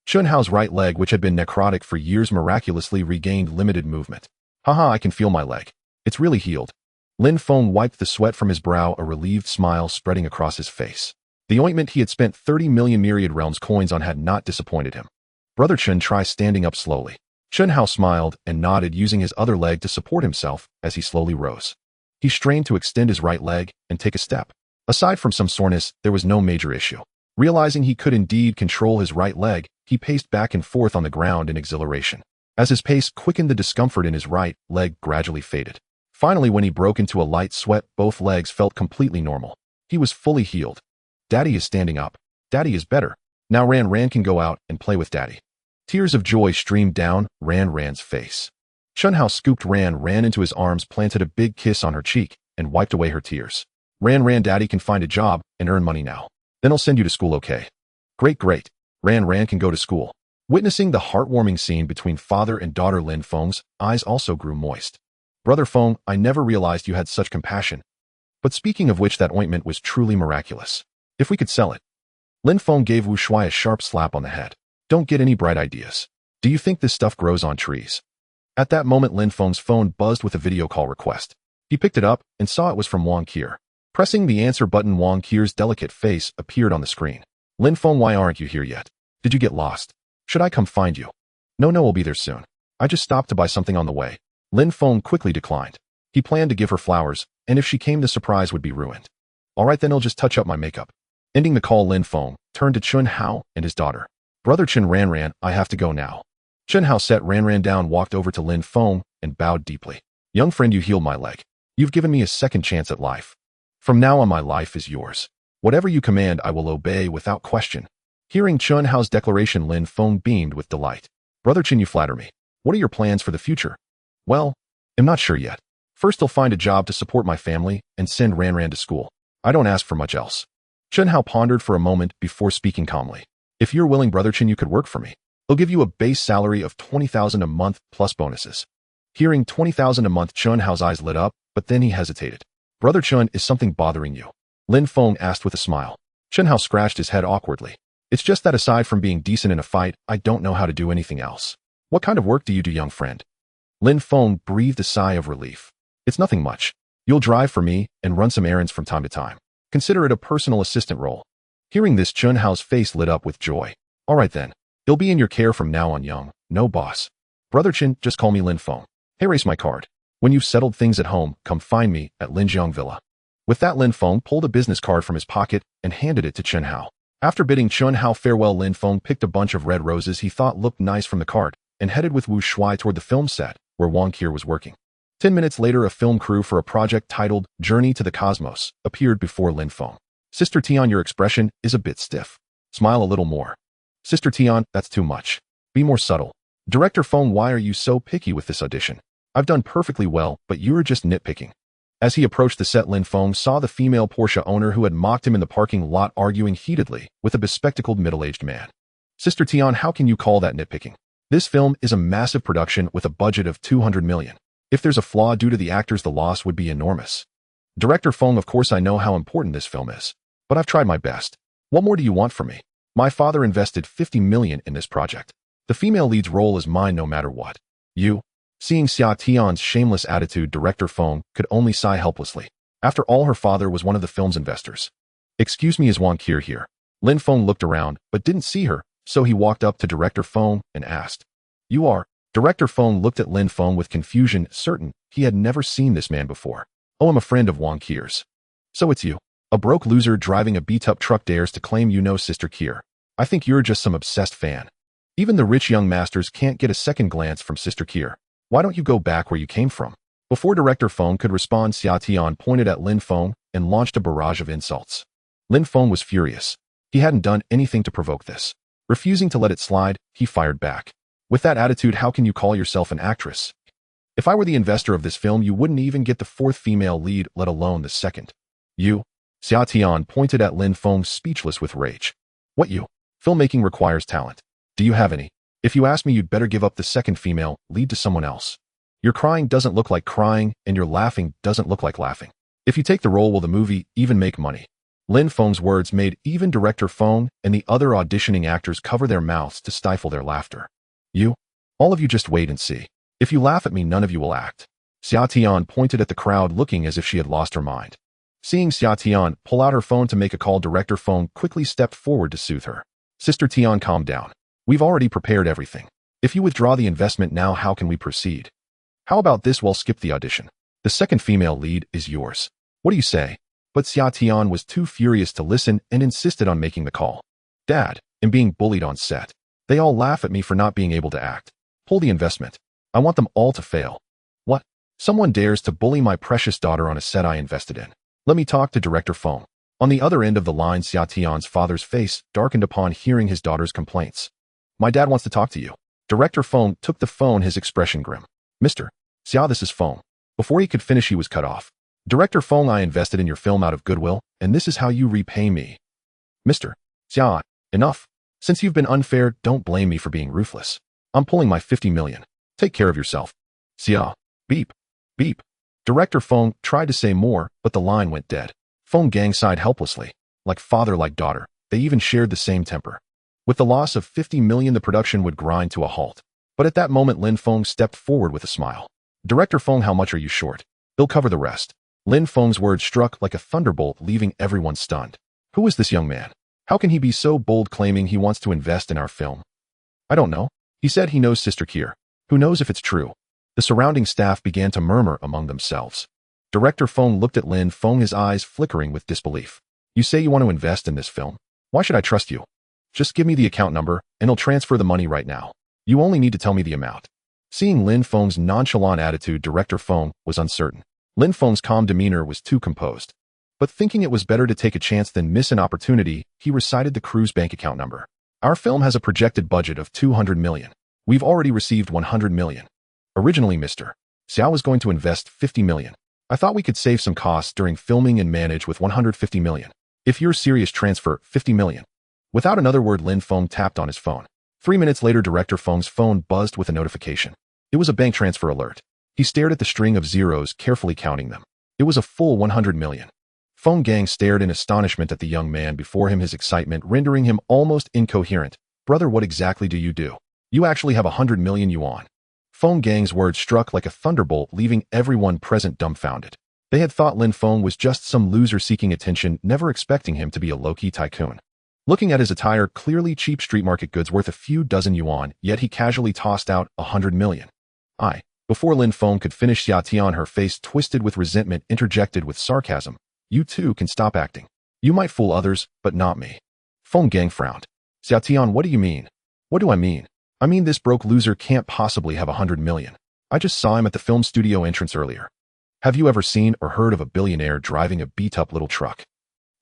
Hao's right leg, which had been necrotic for years, miraculously regained limited movement. Haha, I can feel my leg. It's really healed. Lin Feng wiped the sweat from his brow, a relieved smile spreading across his face. The ointment he had spent 30 million Myriad Realms coins on had not disappointed him. Brother Chen, try standing up slowly. Hao smiled and nodded, using his other leg to support himself as he slowly rose. He strained to extend his right leg and take a step. Aside from some soreness, there was no major issue. Realizing he could indeed control his right leg, he paced back and forth on the ground in exhilaration. As his pace quickened, the discomfort in his right leg gradually faded. Finally, when he broke into a light sweat, both legs felt completely normal. He was fully healed. Daddy is standing up. Daddy is better. Now Ran can go out and play with Daddy. Tears of joy streamed down Ran's face. Hao scooped Ran into his arms, planted a big kiss on her cheek, and wiped away her tears. Ran, Daddy can find a job and earn money now. Then I'll send you to school, okay? Great. Ran can go to school. Witnessing the heartwarming scene between father and daughter, Lin Feng's eyes also grew moist. Brother Feng, I never realized you had such compassion. But speaking of which, that ointment was truly miraculous. If we could sell it. Lin Feng gave Wu Shuai a sharp slap on the head. Don't get any bright ideas. Do you think this stuff grows on trees? At that moment, Lin Feng's phone buzzed with a video call request. He picked it up and saw it was from Wang Qier. Pressing the answer button, Wang Qier's delicate face appeared on the screen. Lin Feng, why aren't you here yet? Did you get lost? Should I come find you? No, we'll be there soon. I just stopped to buy something on the way. Lin Feng quickly declined. He planned to give her flowers, and if she came, the surprise would be ruined. All right, then I'll just touch up my makeup. Ending the call, Lin Feng turned to Chun Hao and his daughter. Brother Chen Ranran, I have to go now. Chun Hao set Ranran down, walked over to Lin Feng, and bowed deeply. Young friend, you healed my leg. You've given me a second chance at life. From now on, my life is yours. Whatever you command, I will obey without question. Hearing Chun Hao's declaration, Lin Feng beamed with delight. Brother Chen, you flatter me. What are your plans for the future? Well, I'm not sure yet. First, I'll find a job to support my family and send Ranran to school. I don't ask for much else. Chun Hao pondered for a moment before speaking calmly. If you're willing, Brother Chen, you could work for me. I'll give you a base salary of 20,000 a month plus bonuses. Hearing 20,000 a month, Chun Hao's eyes lit up, but then he hesitated. Brother Chun, is something bothering you? Lin Feng asked with a smile. Chun Hao scratched his head awkwardly. It's just that aside from being decent in a fight, I don't know how to do anything else. What kind of work do you do, young friend? Lin Feng breathed a sigh of relief. It's nothing much. You'll drive for me and run some errands from time to time. Consider it a personal assistant role. Hearing this, Chun Hao's face lit up with joy. All right then. He'll be in your care from now on, young. No boss. Brother Chen, just call me Lin Feng. Hey, race my card. When you've settled things at home, come find me at Linjiang Villa. With that, Lin Feng pulled a business card from his pocket and handed it to Chun Hao. After bidding Chun Hao farewell, Lin Feng picked a bunch of red roses he thought looked nice from the card and headed with Wu Shuai toward the film set where Wang Qier was working. 10 minutes later, a film crew for a project titled Journey to the Cosmos appeared before Lin Feng. Sister Tian, your expression is a bit stiff. Smile a little more. Sister Tian, that's too much. Be more subtle. Director Feng, why are you so picky with this audition? I've done perfectly well, but you're just nitpicking. As he approached the set, Lin Feng saw the female Porsche owner who had mocked him in the parking lot arguing heatedly with a bespectacled middle-aged man. Sister Tian, how can you call that nitpicking? This film is a massive production with a budget of 200 million. If there's a flaw due to the actors, the loss would be enormous. Director Feng, of course I know how important this film is, but I've tried my best. What more do you want from me? My father invested 50 million in this project. The female lead's role is mine no matter what. You? Seeing Xia Tian's shameless attitude, Director Feng could only sigh helplessly. After all, her father was one of the film's investors. Excuse me, is Wang Qier here? Lin Feng looked around, but didn't see her, so he walked up to Director Feng and asked. You are? Director Feng looked at Lin Feng with confusion, certain he had never seen this man before. Oh, I'm a friend of Wang Qier's. So it's you. A broke loser driving a beat-up truck dares to claim you know Sister Qier. I think you're just some obsessed fan. Even the rich young masters can't get a second glance from Sister Qier. Why don't you go back where you came from? Before Director Feng could respond, Xia Tian pointed at Lin Feng and launched a barrage of insults. Lin Feng was furious. He hadn't done anything to provoke this. Refusing to let it slide, he fired back. With that attitude, how can you call yourself an actress? If I were the investor of this film, you wouldn't even get the fourth female lead, let alone the second. You? Xia Tian pointed at Lin Feng, speechless with rage. What you? Filmmaking requires talent. Do you have any? If you ask me, you'd better give up the second female lead to someone else. Your crying doesn't look like crying, and your laughing doesn't look like laughing. If you take the role, will the movie even make money? Lin Feng's words made even Director Feng and the other auditioning actors cover their mouths to stifle their laughter. You? All of you just wait and see. If you laugh at me, none of you will act. Xia Tian pointed at the crowd, looking as if she had lost her mind. Seeing Xia Tian pull out her phone to make a call, Director Feng quickly stepped forward to soothe her. Sister Tian, calm down. We've already prepared everything. If you withdraw the investment now, how can we proceed? How about this? We'll skip the audition. The second female lead is yours. What do you say? But Xia Tian was too furious to listen and insisted on making the call. Dad, I'm being bullied on set. They all laugh at me for not being able to act. Pull the investment. I want them all to fail. What? Someone dares to bully my precious daughter on a set I invested in. Let me talk to Director Feng. On the other end of the line, Xia Tian's father's face darkened upon hearing his daughter's complaints. My dad wants to talk to you. Director Feng took the phone, his expression grim. Mr. Xia, this is Feng. Before he could finish, he was cut off. Director Feng, I invested in your film out of goodwill, and this is how you repay me. Mr. Xia, enough. Since you've been unfair, don't blame me for being ruthless. I'm pulling my 50 million. Take care of yourself. Xia. Beep. Beep. Director Feng tried to say more, but the line went dead. Feng Gang sighed helplessly. Like father, like daughter, they even shared the same temper. With the loss of 50 million, the production would grind to a halt. But at that moment Lin Feng stepped forward with a smile. Director Feng, how much are you short? He'll cover the rest. Lin Feng's words struck like a thunderbolt, leaving everyone stunned. Who is this young man? How can he be so bold claiming he wants to invest in our film? I don't know. He said he knows Sister Kier. Who knows if it's true? The surrounding staff began to murmur among themselves. Director Feng looked at Lin Feng, his eyes flickering with disbelief. You say you want to invest in this film? Why should I trust you? Just give me the account number, and I'll transfer the money right now. You only need to tell me the amount. Seeing Lin Feng's nonchalant attitude, Director Feng was uncertain. Lin Feng's calm demeanor was too composed. But thinking it was better to take a chance than miss an opportunity, he recited the crew's bank account number. Our film has a projected budget of 200 million. We've already received 100 million. Originally, Mr. Xiao was going to invest 50 million. I thought we could save some costs during filming and manage with 150 million. If you're serious, transfer 50 million. Without another word, Lin Feng tapped on his phone. 3 minutes later, Director Feng's phone buzzed with a notification. It was a bank transfer alert. He stared at the string of zeros, carefully counting them. It was a full 100 million. Feng Gang stared in astonishment at the young man before him, his excitement rendering him almost incoherent. Brother, what exactly do? You actually have 100 million yuan. Feng Gang's words struck like a thunderbolt, leaving everyone present dumbfounded. They had thought Lin Feng was just some loser seeking attention, never expecting him to be a low-key tycoon. Looking at his attire, clearly cheap street market goods worth a few dozen yuan, yet he casually tossed out 100 million. Before Lin Feng could finish, Xia Tian, her face twisted with resentment, interjected with sarcasm. You too can stop acting. You might fool others, but not me. Feng Gang frowned. Xia Tian, what do you mean? What do I mean? I mean this broke loser can't possibly have 100 million. I just saw him at the film studio entrance earlier. Have you ever seen or heard of a billionaire driving a beat-up little truck?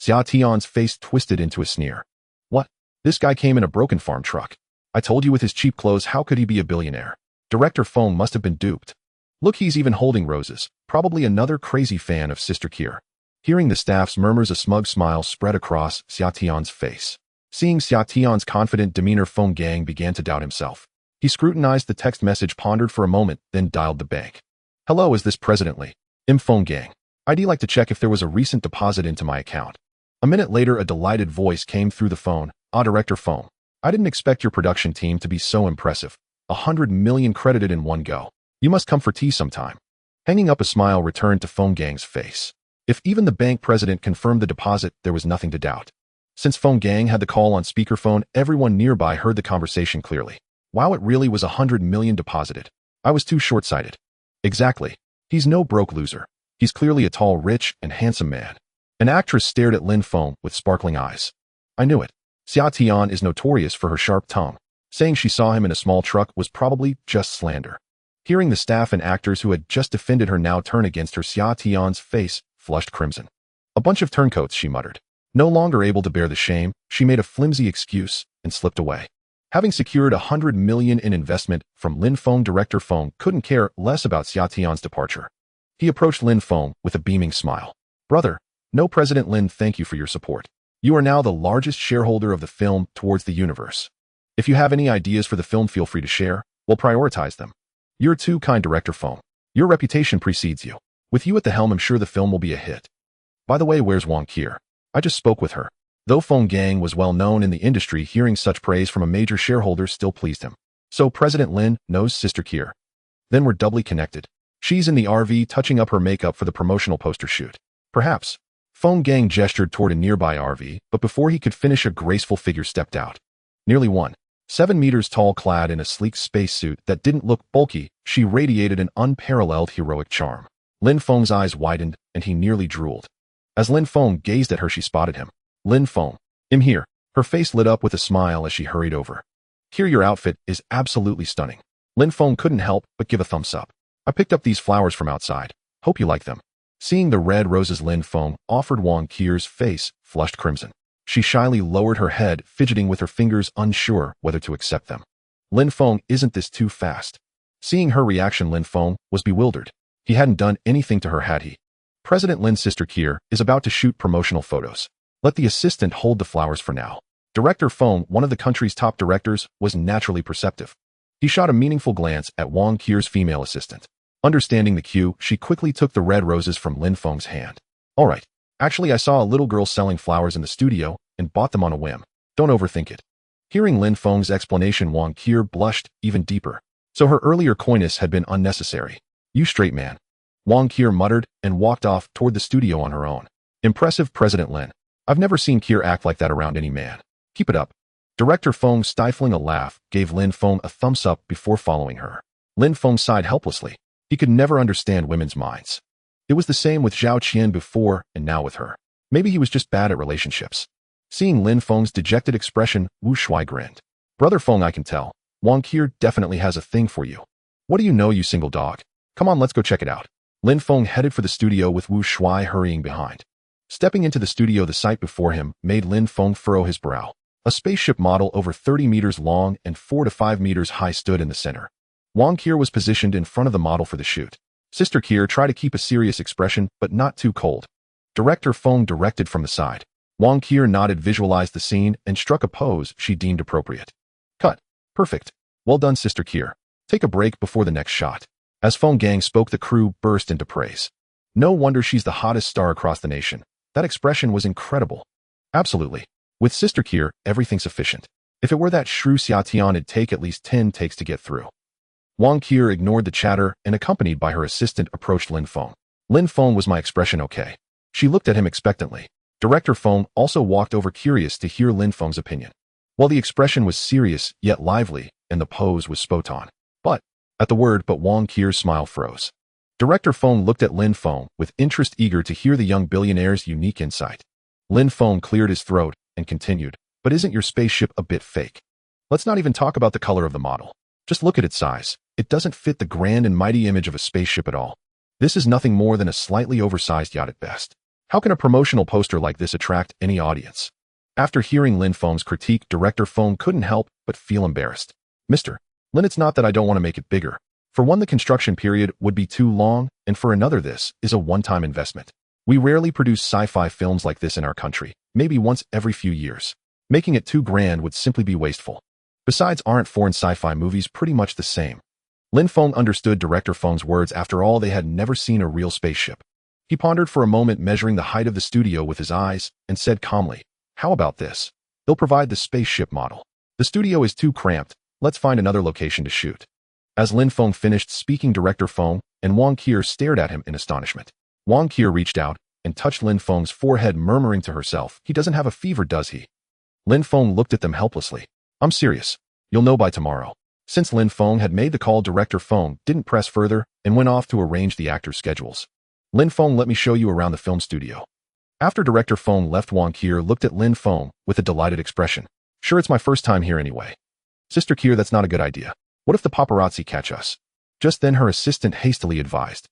Xia Tian's face twisted into a sneer. What? This guy came in a broken farm truck. I told you, with his cheap clothes, how could he be a billionaire? Director Feng must have been duped. Look, he's even holding roses. Probably another crazy fan of Sister Kier. Hearing the staff's murmurs, a smug smile spread across Xia Tian's face. Seeing Xia Tian's confident demeanor, Feng Gang began to doubt himself. He scrutinized the text message, pondered for a moment, then dialed the bank. Hello, is this President Li? Feng Gang. I'd like to check if there was a recent deposit into my account. A minute later, a delighted voice came through the phone. Director Feng. I didn't expect your production team to be so impressive. 100 million credited in one go. You must come for tea sometime. Hanging up, a smile returned to Feng Gang's face. If even the bank president confirmed the deposit, there was nothing to doubt. Since Feng Gang had the call on speakerphone, everyone nearby heard the conversation clearly. Wow, it really was 100 million deposited. I was too short-sighted. Exactly. He's no broke loser. He's clearly a tall, rich, and handsome man. An actress stared at Lin Feng with sparkling eyes. I knew it. Xia Tian is notorious for her sharp tongue. Saying she saw him in a small truck was probably just slander. Hearing the staff and actors who had just defended her now turn against her, Xia Tian's face flushed crimson. A bunch of turncoats, she muttered. No longer able to bear the shame, she made a flimsy excuse and slipped away. Having secured 100 million in investment from Lin Feng, Director Feng couldn't care less about Xia Tian's departure. He approached Lin Feng with a beaming smile. Brother, no, President Lin, thank you for your support. You are now the largest shareholder of the film Towards the Universe. If you have any ideas for the film, feel free to share. We'll prioritize them. You're too kind, Director Feng. Your reputation precedes you. With you at the helm, I'm sure the film will be a hit. By the way, where's Wang Kier? I just spoke with her. Though Feng Gang was well known in the industry, hearing such praise from a major shareholder still pleased him. So President Lin knows Sister Kier. Then we're doubly connected. She's in the RV touching up her makeup for the promotional poster shoot. Perhaps. Feng Gang gestured toward a nearby RV, but before he could finish, a graceful figure stepped out. Nearly 7 meters tall, clad in a sleek spacesuit that didn't look bulky, she radiated an unparalleled heroic charm. Lin Feng's eyes widened, and he nearly drooled. As Lin Feng gazed at her, she spotted him. Lin Feng. I'm here. Her face lit up with a smile as she hurried over. Here, your outfit is absolutely stunning. Lin Feng couldn't help but give a thumbs up. I picked up these flowers from outside. Hope you like them. Seeing the red roses Lin Feng offered, Wang Kier's face flushed crimson. She shyly lowered her head, fidgeting with her fingers, unsure whether to accept them. Lin Feng, isn't this too fast? Seeing her reaction, Lin Feng was bewildered. He hadn't done anything to her, had he? President Lin's Sister Kier is about to shoot promotional photos. Let the assistant hold the flowers for now. Director Feng, one of the country's top directors, was naturally perceptive. He shot a meaningful glance at Wang Kier's female assistant. Understanding the cue, she quickly took the red roses from Lin Feng's hand. All right. Actually, I saw a little girl selling flowers in the studio and bought them on a whim. Don't overthink it. Hearing Lin Feng's explanation, Wang Kier blushed even deeper. So her earlier coyness had been unnecessary. You straight man. Wang Kier muttered and walked off toward the studio on her own. Impressive, President Lin. I've never seen Kier act like that around any man. Keep it up. Director Feng, stifling a laugh, gave Lin Feng a thumbs up before following her. Lin Feng sighed helplessly. He could never understand women's minds. It was the same with Zhao Qian before and now with her. Maybe he was just bad at relationships. Seeing Lin Feng's dejected expression, Wu Shuai grinned. Brother Feng, I can tell. Wang Kier definitely has a thing for you. What do you know, you single dog? Come on, let's go check it out. Lin Feng headed for the studio with Wu Shuai hurrying behind. Stepping into the studio, the sight before him made Lin Feng furrow his brow. A spaceship model over 30 meters long and 4 to 5 meters high stood in the center. Wang Kier was positioned in front of the model for the shoot. Sister Kier tried to keep a serious expression, but not too cold. Director Feng directed from the side. Wang Kier nodded, visualized the scene, and struck a pose she deemed appropriate. Cut. Perfect. Well done, Sister Kier. Take a break before the next shot. As Feng Gang spoke, the crew burst into praise. No wonder she's the hottest star across the nation. That expression was incredible. Absolutely. With Sister Kier, everything's efficient. If it were that shrew Xiatian, it'd take at least 10 takes to get through. Wang Kier ignored the chatter and, accompanied by her assistant, approached Lin Feng. Lin Feng, was my expression okay? She looked at him expectantly. Director Feng also walked over, curious to hear Lin Feng's opinion. While the expression was serious yet lively, and the pose was spot on. At the word but, Wang Kier's smile froze. Director Feng looked at Lin Feng with interest, eager to hear the young billionaire's unique insight. Lin Feng cleared his throat and continued, but isn't your spaceship a bit fake? Let's not even talk about the color of the model. Just look at its size. It doesn't fit the grand and mighty image of a spaceship at all. This is nothing more than a slightly oversized yacht at best. How can a promotional poster like this attract any audience? After hearing Lin Feng's critique, Director Feng couldn't help but feel embarrassed. Mr. Lin, it's not that I don't want to make it bigger. For one, the construction period would be too long, and for another, this is a one-time investment. We rarely produce sci-fi films like this in our country, maybe once every few years. Making it too grand would simply be wasteful. Besides, aren't foreign sci-fi movies pretty much the same? Lin Feng understood Director Feng's words. After all, they had never seen a real spaceship. He pondered for a moment, measuring the height of the studio with his eyes, and said calmly, how about this? They'll provide the spaceship model. The studio is too cramped. Let's find another location to shoot. As Lin Feng finished speaking, Director Feng and Wang Kier stared at him in astonishment. Wang Kier reached out and touched Lin Feng's forehead, murmuring to herself, he doesn't have a fever, does he? Lin Feng looked at them helplessly. I'm serious. You'll know by tomorrow. Since Lin Feng had made the call, Director Feng didn't press further and went off to arrange the actors' schedules. Lin Feng, let me show you around the film studio. After Director Feng left, Wang Kier looked at Lin Feng with a delighted expression. Sure, it's my first time here anyway. Sister Kier, that's not a good idea. What if the paparazzi catch us? Just then her assistant hastily advised.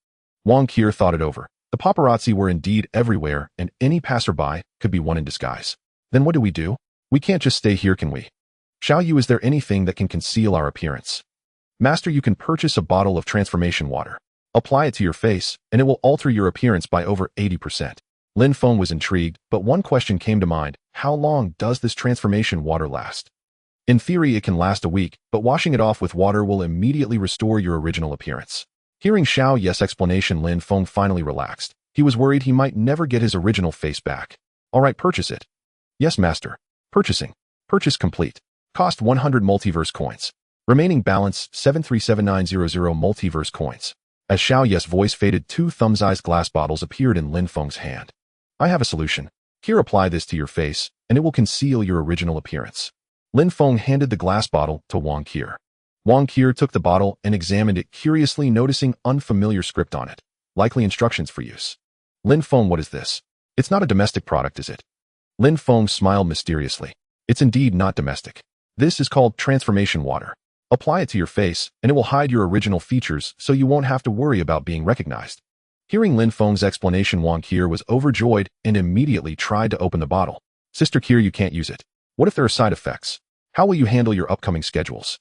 Wang Kier thought it over. The paparazzi were indeed everywhere, and any passerby could be one in disguise. Then what do? We can't just stay here, can we? Xiao Yu, is there anything that can conceal our appearance? Master, you can purchase a bottle of transformation water. Apply it to your face, and it will alter your appearance by over 80%. Lin Feng was intrigued, but one question came to mind. How long does this transformation water last? In theory, it can last a week, but washing it off with water will immediately restore your original appearance. Hearing Xiao Yu's explanation, Lin Feng finally relaxed. He was worried he might never get his original face back. All right, purchase it. Yes, master. Purchasing. Purchase complete. Cost 100 multiverse coins. Remaining balance 737900 multiverse coins. As Xiao Yu's voice faded, 2 thumb-sized glass bottles appeared in Lin Feng's hand. I have a solution. Here, apply this to your face, and it will conceal your original appearance. Lin Feng handed the glass bottle to Wang Kier. Wang Kier took the bottle and examined it curiously, noticing unfamiliar script on it. Likely instructions for use. Lin Feng, what is this? It's not a domestic product, is it? Lin Feng smiled mysteriously. It's indeed not domestic. This is called transformation water. Apply it to your face, and it will hide your original features so you won't have to worry about being recognized. Hearing Lin Feng's explanation, Wang Kier was overjoyed and immediately tried to open the bottle. Sister Kier, you can't use it. What if there are side effects? How will you handle your upcoming schedules?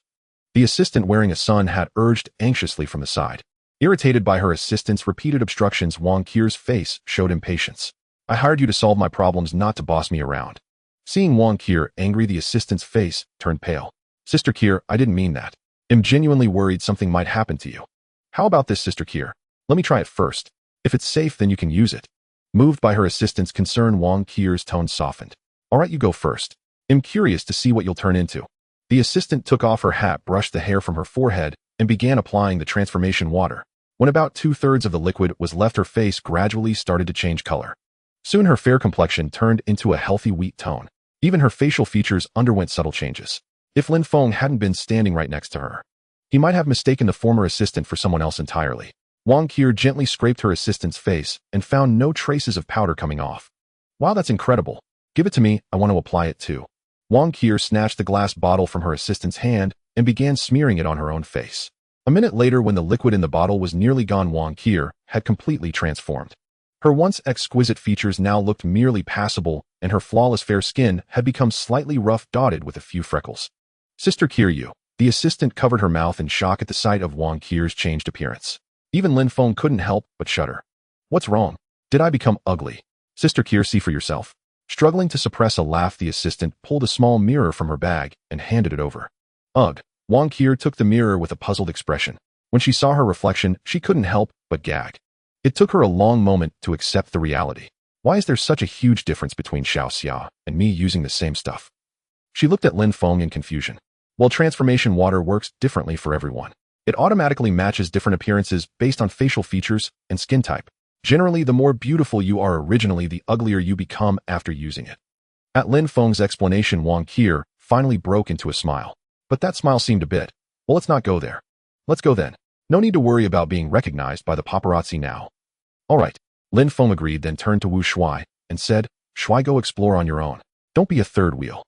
The assistant wearing a sun hat urged anxiously from the side. Irritated by her assistant's repeated obstructions, Wang Kier's face showed impatience. I hired you to solve my problems, not to boss me around. Seeing Wang Kier angry, the assistant's face turned pale. Sister Kier, I didn't mean that. I'm genuinely worried something might happen to you. How about this, Sister Kier? Let me try it first. If it's safe, then you can use it. Moved by her assistant's concern, Wang Kier's tone softened. All right, you go first. I'm curious to see what you'll turn into. The assistant took off her hat, brushed the hair from her forehead, and began applying the transformation water. When about 2/3 of the liquid was left, her face gradually started to change color. Soon her fair complexion turned into a healthy wheat tone. Even her facial features underwent subtle changes. If Lin Feng hadn't been standing right next to her, he might have mistaken the former assistant for someone else entirely. Wang Qier gently scraped her assistant's face and found no traces of powder coming off. Wow, that's incredible. Give it to me, I want to apply it too. Wang Qier snatched the glass bottle from her assistant's hand and began smearing it on her own face. A minute later, when the liquid in the bottle was nearly gone, Wang Qier had completely transformed. Her once exquisite features now looked merely passable, and her flawless fair skin had become slightly rough, dotted with a few freckles. Sister Qier, the assistant covered her mouth in shock at the sight of Wang Qier's changed appearance. Even Lin Feng couldn't help but shudder. What's wrong? Did I become ugly? Sister Qier, see for yourself. Struggling to suppress a laugh, the assistant pulled a small mirror from her bag and handed it over. Ugh. Wang Qier took the mirror with a puzzled expression. When she saw her reflection, she couldn't help but gag. It took her a long moment to accept the reality. Why is there such a huge difference between Xiao Xia and me using the same stuff? She looked at Lin Feng in confusion. Well, transformation water works differently for everyone. It automatically matches different appearances based on facial features and skin type. Generally, the more beautiful you are originally, the uglier you become after using it. At Lin Feng's explanation, Wang Qier finally broke into a smile. But that smile seemed a bit, well, let's not go there. Let's go then. No need to worry about being recognized by the paparazzi now. All right. Lin Feng agreed, then turned to Wu Shuai and said, Shuai, go explore on your own. Don't be a third wheel.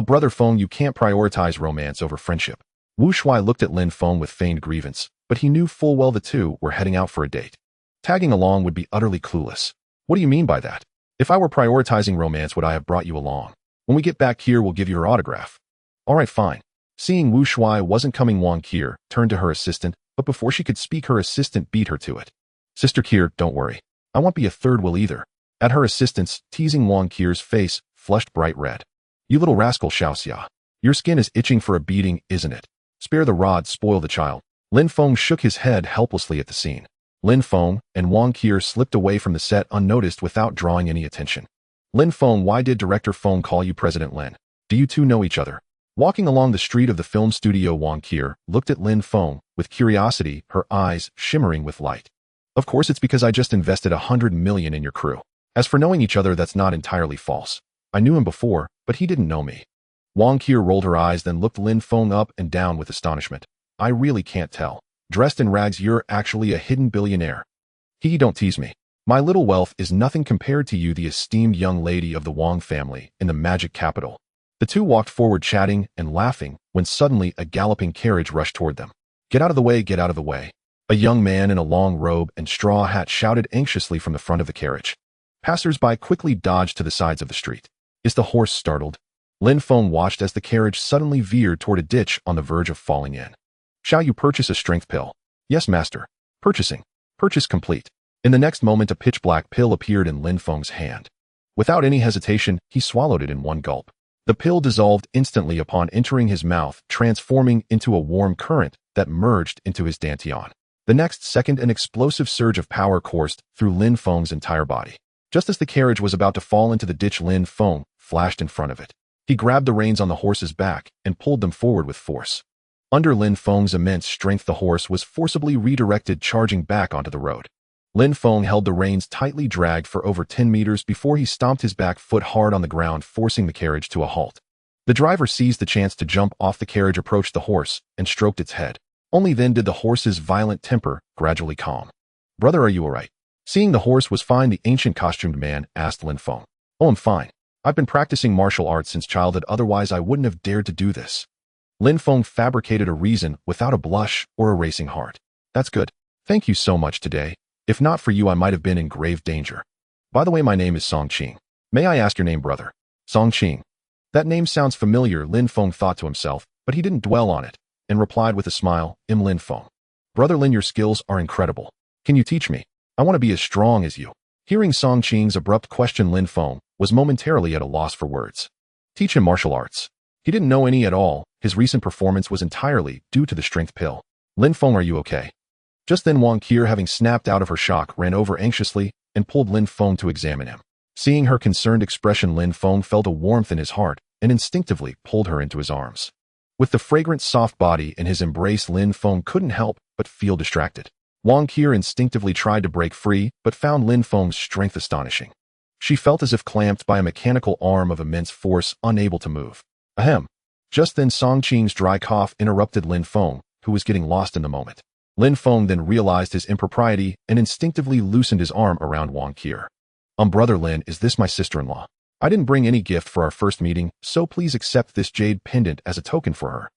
Brother Feng, you can't prioritize romance over friendship. Wu Shuai looked at Lin Feng with feigned grievance, but he knew full well the two were heading out for a date. Tagging along would be utterly clueless. What do you mean by that? If I were prioritizing romance, would I have brought you along? When we get back here, we'll give you her autograph. All right, fine. Seeing Wu Shuai wasn't coming, Wang Qier turned to her assistant, but before she could speak, her assistant beat her to it. Sister Qier, don't worry. I won't be a third wheel either. At her assistant's teasing, Wang Qier's face flushed bright red. You little rascal, Xiao Xia. Your skin is itching for a beating, isn't it? Spare the rod, spoil the child. Lin Feng shook his head helplessly at the scene. Lin Feng and Wang Qier slipped away from the set unnoticed without drawing any attention. Lin Feng, why did Director Feng call you President Lin? Do you two know each other? Walking along the street of the film studio, Wang Qier looked at Lin Feng with curiosity, her eyes shimmering with light. Of course, it's because I just invested 100 million in your crew. As for knowing each other, that's not entirely false. I knew him before, but he didn't know me. Wang Qier rolled her eyes, then looked Lin Feng up and down with astonishment. I really can't tell. Dressed in rags, you're actually a hidden billionaire. Don't tease me. My little wealth is nothing compared to you, the esteemed young lady of the Wang family in the magic capital. The two walked forward, chatting and laughing, when suddenly a galloping carriage rushed toward them. Get out of the way, get out of the way. A young man in a long robe and straw hat shouted anxiously from the front of the carriage. Passers-by quickly dodged to the sides of the street. Is the horse startled? Lin Feng watched as the carriage suddenly veered toward a ditch on the verge of falling in. Shall you purchase a strength pill? Yes, master. Purchasing. Purchase complete. In the next moment, a pitch-black pill appeared in Lin Feng's hand. Without any hesitation, he swallowed it in one gulp. The pill dissolved instantly upon entering his mouth, transforming into a warm current that merged into his dantian. The next second, an explosive surge of power coursed through Lin Feng's entire body. Just as the carriage was about to fall into the ditch, Lin Feng flashed in front of it. He grabbed the reins on the horse's back and pulled them forward with force. Under Lin Feng's immense strength, the horse was forcibly redirected, charging back onto the road. Lin Feng held the reins tightly, dragged for over 10 meters before he stomped his back foot hard on the ground, forcing the carriage to a halt. The driver seized the chance to jump off the carriage, approached the horse, and stroked its head. Only then did the horse's violent temper gradually calm. Brother, are you all right? Seeing the horse was fine, the ancient costumed man asked Lin Feng. Oh, I'm fine. I've been practicing martial arts since childhood, otherwise I wouldn't have dared to do this. Lin Feng fabricated a reason without a blush or a racing heart. That's good. Thank you so much today. If not for you, I might have been in grave danger. By the way, my name is Song Qing. May I ask your name, brother? Song Qing. That name sounds familiar, Lin Feng thought to himself, but he didn't dwell on it, and replied with a smile, Lin Feng. Brother Lin, your skills are incredible. Can you teach me? I want to be as strong as you. Hearing Song Qing's abrupt question, Lin Feng was momentarily at a loss for words. Teach him martial arts. He didn't know any at all. His recent performance was entirely due to the strength pill. Lin Feng, are you okay? Just then, Wang Qier, having snapped out of her shock, ran over anxiously and pulled Lin Feng to examine him. Seeing her concerned expression, Lin Feng felt a warmth in his heart and instinctively pulled her into his arms. With the fragrant soft body in his embrace, Lin Feng couldn't help but feel distracted. Wang Qi instinctively tried to break free, but found Lin Feng's strength astonishing. She felt as if clamped by a mechanical arm of immense force, unable to move. Ahem. Just then Song Qing's dry cough interrupted Lin Feng, who was getting lost in the moment. Lin Feng then realized his impropriety and instinctively loosened his arm around Wang Qi. Brother Lin, is this my sister-in-law? I didn't bring any gift for our first meeting, so please accept this jade pendant as a token for her.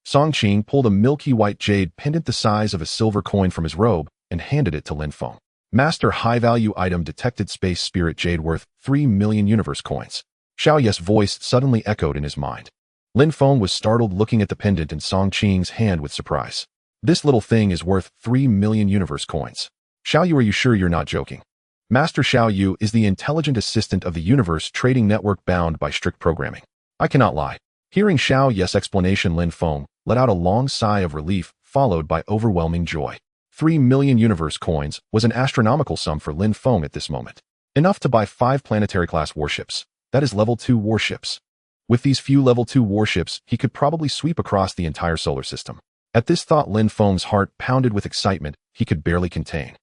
Song Qing pulled a milky white jade pendant the size of a silver coin from his robe and handed it to Lin Feng. Master, high-value item detected, space spirit jade worth 3 million universe coins. Xiao Ye's voice suddenly echoed in his mind. Lin Feng was startled, looking at the pendant in Song Qing's hand with surprise. This little thing is worth 3 million universe coins. Xiao Yu, are you sure you're not joking? Master Xiao Yu is the intelligent assistant of the universe trading network bound by strict programming. I cannot lie. Hearing Xiao Ye's explanation, Lin Feng let out a long sigh of relief, followed by overwhelming joy. 3 million universe coins was an astronomical sum for Lin Feng at this moment. Enough to buy 5 planetary-class warships. That is level 2 warships. With these few level 2 warships, he could probably sweep across the entire solar system. At this thought, Lin Feng's heart pounded with excitement he could barely contain.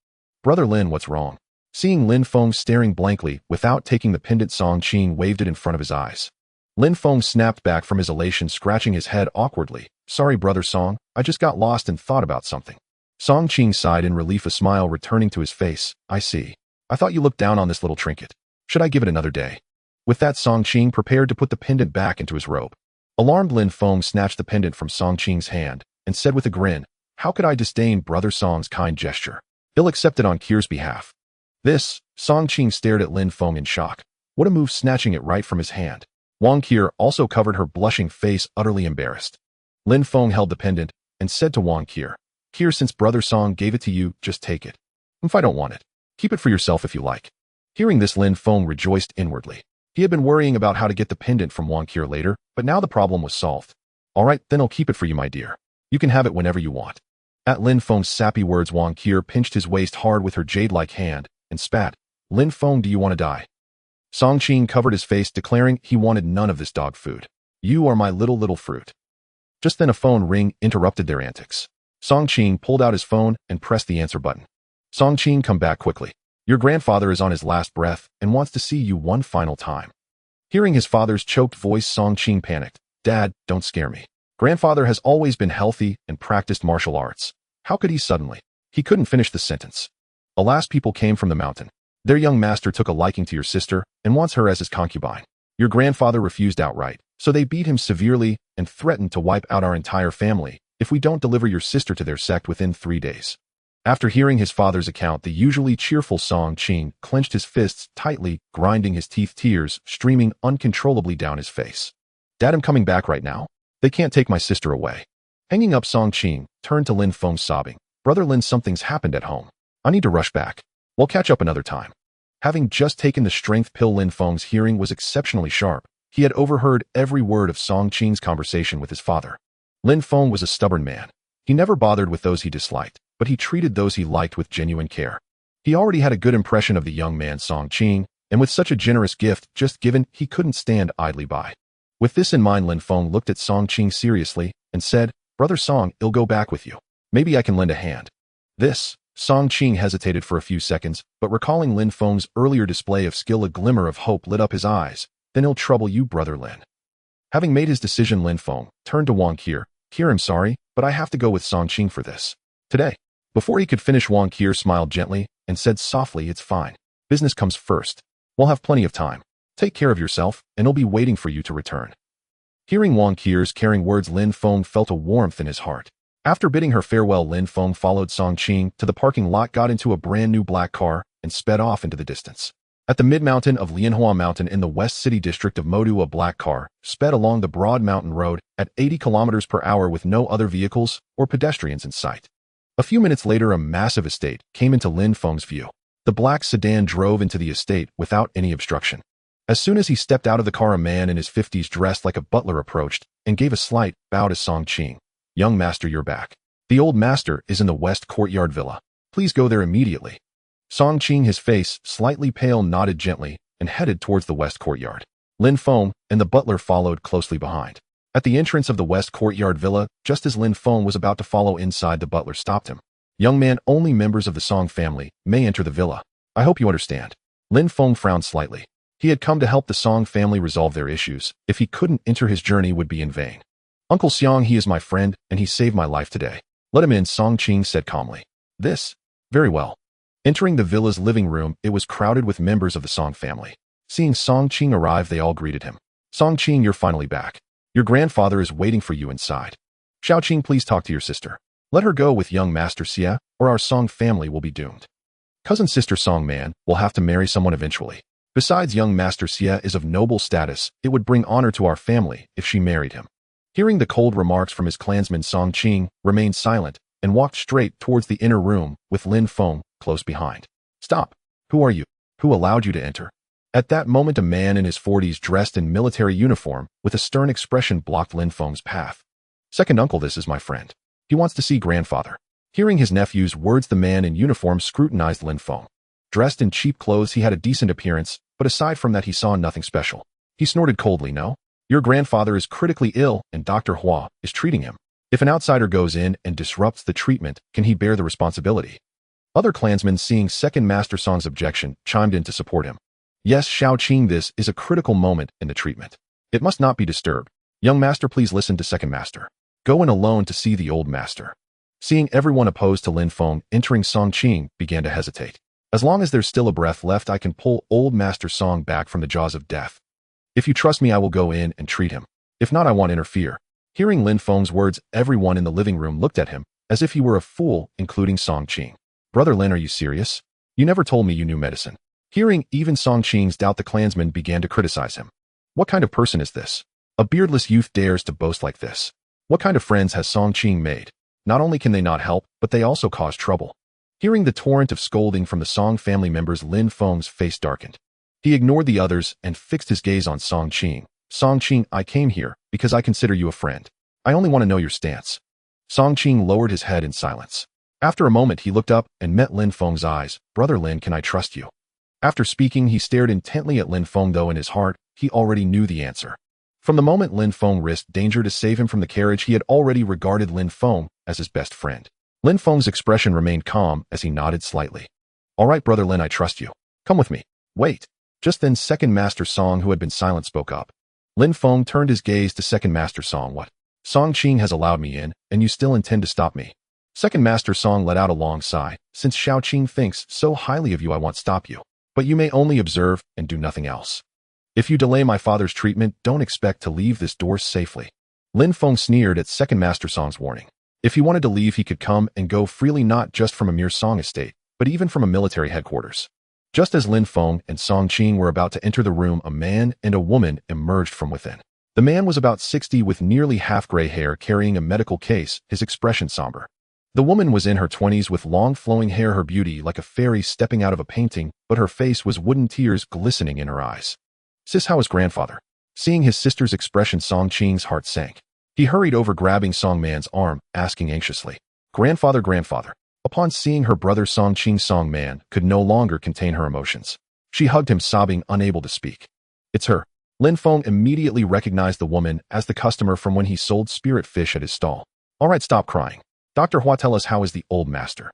Brother Lin, what's wrong? Seeing Lin Feng staring blankly without taking the pendant, Song Qing waved it in front of his eyes. Lin Feng snapped back from his elation, scratching his head awkwardly. Sorry, Brother Song, I just got lost and thought about something. Song Qing sighed in relief, a smile returning to his face. I see. I thought you looked down on this little trinket. Should I give it another day? With that, Song Qing prepared to put the pendant back into his robe. Alarmed, Lin Feng snatched the pendant from Song Qing's hand and said with a grin, how could I disdain Brother Song's kind gesture? He'll accept it on Kier's behalf. This, Song Qing stared at Lin Feng in shock. What a move, snatching it right from his hand. Wang Qi also covered her blushing face, utterly embarrassed. Lin Feng held the pendant and said to Wang Qi, Kier, since Brother Song gave it to you, just take it. If I don't want it, keep it for yourself if you like. Hearing this, Lin Feng rejoiced inwardly. He had been worrying about how to get the pendant from Wang Qi later, but now the problem was solved. All right, then I'll keep it for you, my dear. You can have it whenever you want. At Lin Feng's sappy words, Wang Qi pinched his waist hard with her jade-like hand and spat. Lin Feng, do you want to die? Song Qing covered his face, declaring he wanted none of this dog food. You are my little fruit. Just then a phone ring interrupted their antics. Song Qing pulled out his phone and pressed the answer button. Song Qing, come back quickly. Your grandfather is on his last breath and wants to see you one final time. Hearing his father's choked voice, Song Qing panicked. Dad, don't scare me. Grandfather has always been healthy and practiced martial arts. How could he suddenly? He couldn't finish the sentence. Alas, people came from the mountain. Their young master took a liking to your sister and wants her as his concubine. Your grandfather refused outright, so they beat him severely and threatened to wipe out our entire family if we don't deliver your sister to their sect within 3 days. After hearing his father's account, the usually cheerful Song Qing clenched his fists tightly, grinding his teeth, tears streaming uncontrollably down his face. Dad, I'm coming back right now. They can't take my sister away. Hanging up, Song Qing turned to Lin Feng, sobbing. Brother Lin, something's happened at home. I need to rush back. We'll catch up another time. Having just taken the strength pill, Lin Feng's hearing was exceptionally sharp. He had overheard every word of Song Qing's conversation with his father. Lin Feng was a stubborn man. He never bothered with those he disliked, but he treated those he liked with genuine care. He already had a good impression of the young man Song Qing, and with such a generous gift just given, he couldn't stand idly by. With this in mind, Lin Feng looked at Song Qing seriously and said, Brother Song, I'll go back with you. Maybe I can lend a hand. This, Song Qing hesitated for a few seconds, but recalling Lin Feng's earlier display of skill, a glimmer of hope lit up his eyes. Then he'll trouble you, Brother Lin. Having made his decision, Lin Feng turned to Wang Qi. Qi, I'm sorry, but I have to go with Song Qing for this. Today. Before he could finish, Wang Qi smiled gently and said softly, it's fine. Business comes first. We'll have plenty of time. Take care of yourself, and I'll be waiting for you to return. Hearing Wang Qi's caring words, Lin Feng felt a warmth in his heart. After bidding her farewell, Lin Feng followed Song Qing to the parking lot, got into a brand new black car, and sped off into the distance. At the mid-mountain of Lianhua Mountain in the West City district of Modu, a black car sped along the broad mountain road at 80 kilometers per hour with no other vehicles or pedestrians in sight. A few minutes later, a massive estate came into Lin Feng's view. The black sedan drove into the estate without any obstruction. As soon as he stepped out of the car, a man in his 50s dressed like a butler approached and gave a slight bow to Song Qing. Young master, you're back. The old master is in the West Courtyard Villa. Please go there immediately. Song Qing, his face slightly pale, nodded gently and headed towards the West Courtyard. Lin Feng and the butler followed closely behind. At the entrance of the west courtyard villa, just as Lin Feng was about to follow inside, the butler stopped him. Young man, only members of the Song family may enter the villa. I hope you understand. Lin Feng frowned slightly. He had come to help the Song family resolve their issues. If he couldn't enter, his journey would be in vain. Uncle Xiang, he is my friend, and he saved my life today. Let him in, Song Qing said calmly. This? Very well. Entering the villa's living room, it was crowded with members of the Song family. Seeing Song Qing arrive, they all greeted him. Song Qing, you're finally back. Your grandfather is waiting for you inside. Xiao Qing, please talk to your sister. Let her go with young Master Xia, or our Song family will be doomed. Cousin sister Song Man will have to marry someone eventually. Besides, young Master Xia is of noble status. It would bring honor to our family if she married him. Hearing the cold remarks from his clansman, Song Qing remained silent and walked straight towards the inner room with Lin Feng close behind. Stop. Who are you? Who allowed you to enter? At that moment, a man in his 40s dressed in military uniform with a stern expression blocked Lin Feng's path. Second uncle, this is my friend. He wants to see grandfather. Hearing his nephew's words, the man in uniform scrutinized Lin Feng. Dressed in cheap clothes, he had a decent appearance, but aside from that he saw nothing special. He snorted coldly. No? Your grandfather is critically ill and Dr. Hua is treating him. If an outsider goes in and disrupts the treatment, can he bear the responsibility? Other clansmen, seeing Second Master Song's objection, chimed in to support him. Yes, Xiao Qing, this is a critical moment in the treatment. It must not be disturbed. Young master, please listen to Second Master. Go in alone to see the old master. Seeing everyone opposed to Lin Feng, entering, Song Qing began to hesitate. As long as there's still a breath left, I can pull old Master Song back from the jaws of death. If you trust me, I will go in and treat him. If not, I won't interfere. Hearing Lin Feng's words, everyone in the living room looked at him as if he were a fool, including Song Qing. Brother Lin, are you serious? You never told me you knew medicine. Hearing even Song Qing's doubt, the clansmen began to criticize him. What kind of person is this? A beardless youth dares to boast like this. What kind of friends has Song Qing made? Not only can they not help, but they also cause trouble. Hearing the torrent of scolding from the Song family members, Lin Feng's face darkened. He ignored the others and fixed his gaze on Song Qing. Song Qing, I came here because I consider you a friend. I only want to know your stance. Song Qing lowered his head in silence. After a moment, he looked up and met Lin Feng's eyes. Brother Lin, can I trust you? After speaking, he stared intently at Lin Feng, though in his heart, he already knew the answer. From the moment Lin Feng risked danger to save him from the carriage, he had already regarded Lin Feng as his best friend. Lin Feng's expression remained calm as he nodded slightly. All right, Brother Lin, I trust you. Come with me. Wait. Just then, Second Master Song, who had been silent, spoke up. Lin Feng turned his gaze to Second Master Song. What? Song Qing has allowed me in, and you still intend to stop me? Second Master Song let out a long sigh. Since Xiao Qing thinks so highly of you, I won't stop you. But you may only observe and do nothing else. If you delay my father's treatment, don't expect to leave this door safely. Lin Feng sneered at Second Master Song's warning. If he wanted to leave, he could come and go freely, not just from a mere Song estate, but even from a military headquarters. Just as Lin Feng and Song Qing were about to enter the room, a man and a woman emerged from within. The man was about 60 with nearly half-gray hair, carrying a medical case, his expression somber. The woman was in her 20s with long flowing hair, her beauty like a fairy stepping out of a painting, but her face was wooden, tears glistening in her eyes. Sis, how is grandfather? Seeing his sister's expression, Song Qing's heart sank. He hurried over, grabbing Song Man's arm, asking anxiously, Grandfather, grandfather. Upon seeing her brother Song Qing, Song Man could no longer contain her emotions. She hugged him, sobbing, unable to speak. It's her. Lin Feng immediately recognized the woman as the customer from when he sold spirit fish at his stall. All right, stop crying. Dr. Hua, tell us, how is the old master?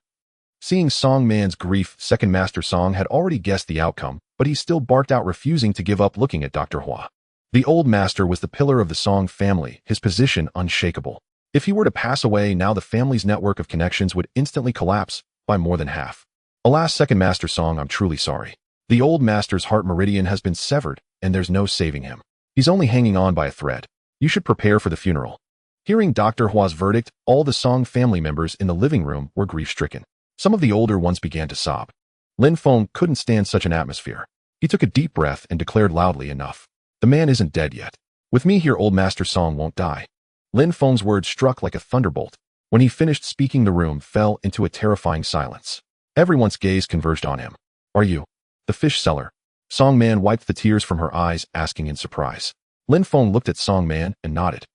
Seeing Song Man's grief, Second Master Song had already guessed the outcome, but he still barked out, refusing to give up. Looking at Dr. Hua. The old master was the pillar of the Song family, his position unshakable. If he were to pass away now, the family's network of connections would instantly collapse by more than half. Alas, Second Master Song, I'm truly sorry. The old master's heart meridian has been severed, and there's no saving him. He's only hanging on by a thread. You should prepare for the funeral. Hearing Dr. Hua's verdict, all the Song family members in the living room were grief-stricken. Some of the older ones began to sob. Lin Feng couldn't stand such an atmosphere. He took a deep breath and declared loudly, enough. The man isn't dead yet. With me here, old Master Song won't die. Lin Feng's words struck like a thunderbolt. When he finished speaking, the room fell into a terrifying silence. Everyone's gaze converged on him. Are you the fish seller? Song Man wiped the tears from her eyes, asking in surprise. Lin Feng looked at Song Man and nodded.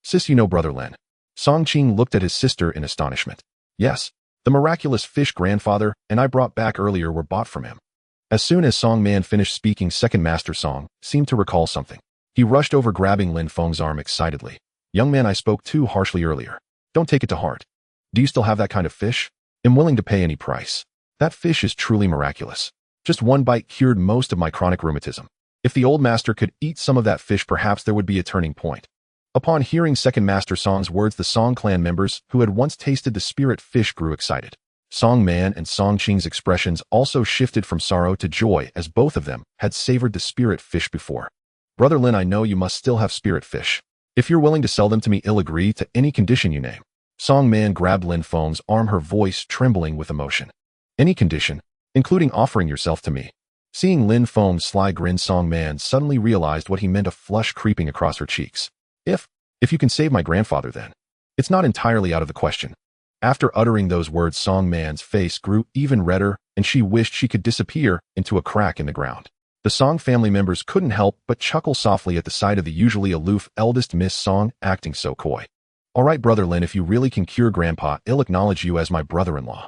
Sis, you know Brother Lin. Song Qing looked at his sister in astonishment. Yes, the miraculous fish grandfather and I brought back earlier were bought from him. As soon as Song Man finished speaking, Second Master Song seemed to recall something. He rushed over, grabbing Lin Feng's arm excitedly. Young man, I spoke too harshly earlier. Don't take it to heart. Do you still have that kind of fish? I'm willing to pay any price. That fish is truly miraculous. Just one bite cured most of my chronic rheumatism. If the old master could eat some of that fish, perhaps there would be a turning point. Upon hearing Second Master Song's words, the Song clan members who had once tasted the spirit fish grew excited. Song Man and Song Qing's expressions also shifted from sorrow to joy as both of them had savored the spirit fish before. Brother Lin, I know you must still have spirit fish. If you're willing to sell them to me, I'll agree to any condition you name. Song Man grabbed Lin Feng's arm, her voice trembling with emotion. Any condition, including offering yourself to me. Seeing Lin Feng's sly grin, Song Man suddenly realized what he meant, a flush creeping across her cheeks. If you can save my grandfather, then it's not entirely out of the question. After uttering those words, Song Man's face grew even redder, and she wished she could disappear into a crack in the ground. The Song family members couldn't help but chuckle softly at the sight of the usually aloof eldest Miss Song acting so coy. All right, Brother Lin, if you really can cure Grandpa, I'll acknowledge you as my brother-in-law.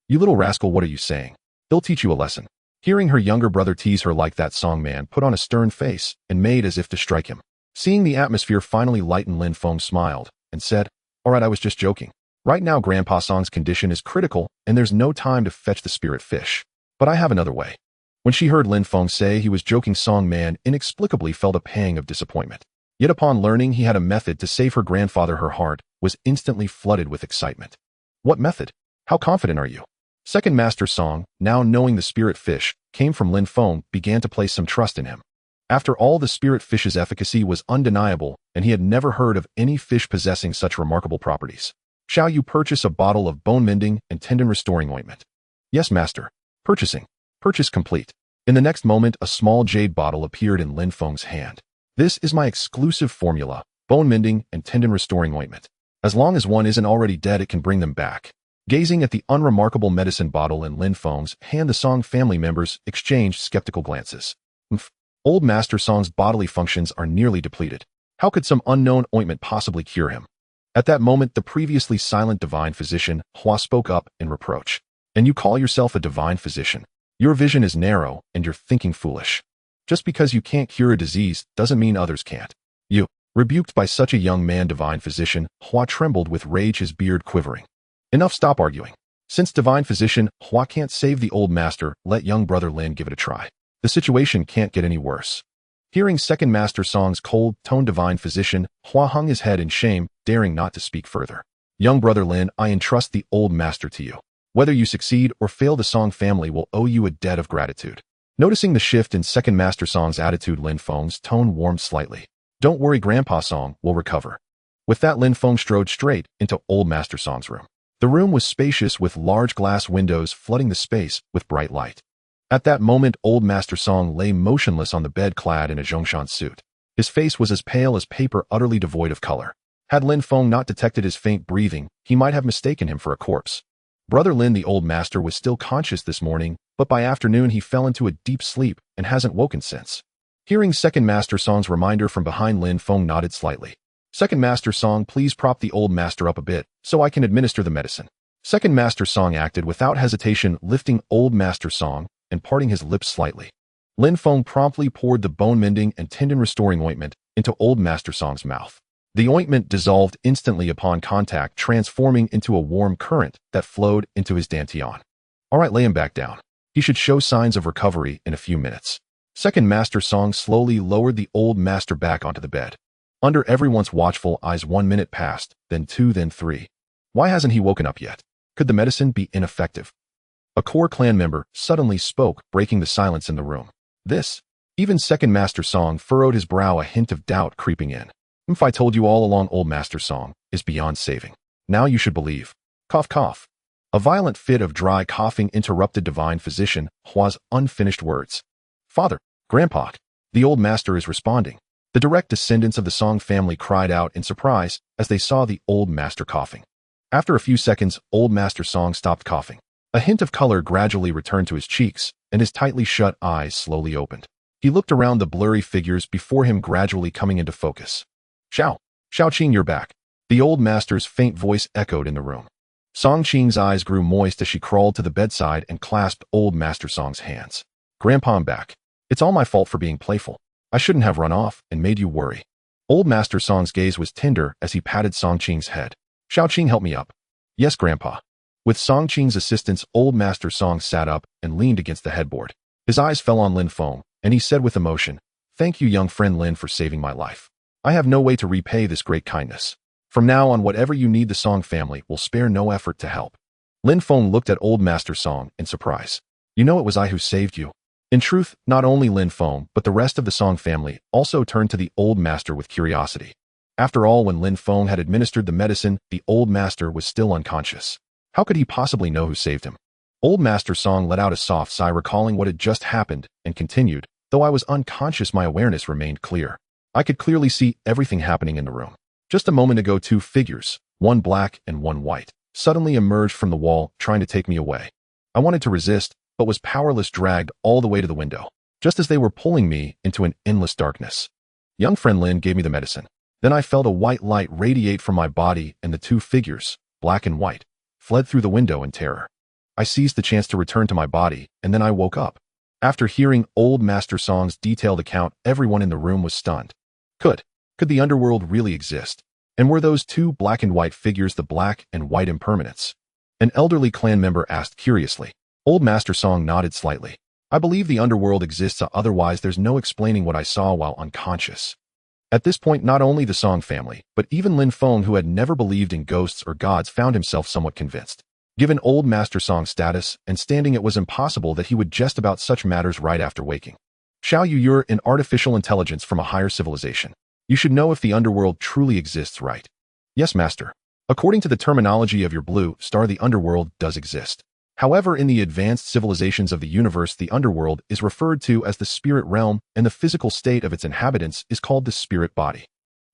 You little rascal, what are you saying? I'll teach you a lesson. Hearing her younger brother tease her like that, Song Man put on a stern face and made as if to strike him. Seeing the atmosphere finally lighten, Lin Feng smiled and said, all right, I was just joking. Right now, Grandpa Song's condition is critical, and there's no time to fetch the spirit fish. But I have another way. When she heard Lin Feng say he was joking, Song Man inexplicably felt a pang of disappointment. Yet upon learning he had a method to save her grandfather, her heart was instantly flooded with excitement. What method? How confident are you? Second Master Song, now knowing the spirit fish came from Lin Feng, began to place some trust in him. After all, the spirit fish's efficacy was undeniable, and he had never heard of any fish possessing such remarkable properties. Shall you purchase a bottle of bone-mending and tendon-restoring ointment? Yes, master. Purchasing. Purchase complete. In the next moment, a small jade bottle appeared in Lin Feng's hand. This is my exclusive formula, bone-mending and tendon-restoring ointment. As long as one isn't already dead, it can bring them back. Gazing at the unremarkable medicine bottle in Lin Feng's hand, the Song family members exchanged skeptical glances. Old Master Song's bodily functions are nearly depleted. How could some unknown ointment possibly cure him? At that moment, the previously silent divine physician, Hua, spoke up in reproach. And you call yourself a divine physician? Your vision is narrow and your thinking foolish. Just because you can't cure a disease doesn't mean others can't. You, rebuked by such a young man, divine physician, Hua trembled with rage, his beard quivering. Enough, stop arguing. Since divine physician Hua can't save the old master, let young brother Lin give it a try. The situation can't get any worse. Hearing Second Master Song's cold-toned divine physician, Hua hung his head in shame, daring not to speak further. Young brother Lin, I entrust the old master to you. Whether you succeed or fail, the Song family will owe you a debt of gratitude. Noticing the shift in Second Master Song's attitude, Lin Feng's tone warmed slightly. Don't worry, Grandpa Song will recover. With that, Lin Feng strode straight into Old Master Song's room. The room was spacious, with large glass windows flooding the space with bright light. At that moment, Old Master Song lay motionless on the bed, clad in a Zhongshan suit. His face was as pale as paper, utterly devoid of color. Had Lin Feng not detected his faint breathing, he might have mistaken him for a corpse. Brother Lin, the old master, was still conscious this morning, but by afternoon he fell into a deep sleep and hasn't woken since. Hearing Second Master Song's reminder from behind, Lin Feng nodded slightly. Second Master Song, please prop the old master up a bit, so I can administer the medicine. Second Master Song acted without hesitation, lifting Old Master Song and parting his lips slightly. Lin Feng promptly poured the bone-mending and tendon-restoring ointment into Old Master Song's mouth. The ointment dissolved instantly upon contact, transforming into a warm current that flowed into his dantian. All right, lay him back down. He should show signs of recovery in a few minutes. Second Master Song slowly lowered the old master back onto the bed. Under everyone's watchful eyes, 1 minute passed, then 2, then 3. Why hasn't he woken up yet? Could the medicine be ineffective? A core clan member suddenly spoke, breaking the silence in the room. This? Even Second Master Song furrowed his brow, a hint of doubt creeping in. If I told you all along, Old Master Song is beyond saving. Now you should believe. Cough, cough. A violent fit of dry coughing interrupted divine physician Hua's unfinished words. Father, Grandpa, the old master is responding. The direct descendants of the Song family cried out in surprise as they saw the old master coughing. After a few seconds, Old Master Song stopped coughing. A hint of color gradually returned to his cheeks, and his tightly shut eyes slowly opened. He looked around the blurry figures before him, gradually coming into focus. Xiao Qing, you're back. The old master's faint voice echoed in the room. Song Qing's eyes grew moist as she crawled to the bedside and clasped Old Master Song's hands. Grandpa, I'm back. It's all my fault for being playful. I shouldn't have run off and made you worry. Old Master Song's gaze was tender as he patted Song Qing's head. Xiaoqing, help me up. Yes, Grandpa. With Song Qing's assistance, Old Master Song sat up and leaned against the headboard. His eyes fell on Lin Feng, and he said with emotion, "Thank you, young friend Lin, for saving my life. I have no way to repay this great kindness. From now on, whatever you need, the Song family will spare no effort to help." Lin Feng looked at Old Master Song in surprise. "You know it was I who saved you." In truth, not only Lin Feng, but the rest of the Song family also turned to the Old Master with curiosity. After all, when Lin Feng had administered the medicine, the Old Master was still unconscious. How could he possibly know who saved him? Old Master Song let out a soft sigh, recalling what had just happened, and continued, "Though I was unconscious, my awareness remained clear. I could clearly see everything happening in the room. Just a moment ago, two figures, one black and one white, suddenly emerged from the wall, trying to take me away. I wanted to resist, but was powerless, dragged all the way to the window, just as they were pulling me into an endless darkness. Young friend Lin gave me the medicine. Then I felt a white light radiate from my body, and the two figures, black and white, fled through the window in terror. I seized the chance to return to my body, and then I woke up." After hearing Old Master Song's detailed account, everyone in the room was stunned. Could the underworld really exist? And were those two black and white figures the black and white impermanents? An elderly clan member asked curiously. Old Master Song nodded slightly. "I believe the underworld exists, otherwise there's no explaining what I saw while unconscious." At this point, not only the Song family, but even Lin Feng, who had never believed in ghosts or gods, found himself somewhat convinced. Given Old Master Song's status and standing, it was impossible that he would jest about such matters right after waking. "Xiao Yu, you're an artificial intelligence from a higher civilization. You should know if the underworld truly exists, right?" "Yes, Master. According to the terminology of your blue star, the underworld does exist. However, in the advanced civilizations of the universe, the underworld is referred to as the spirit realm, and the physical state of its inhabitants is called the spirit body.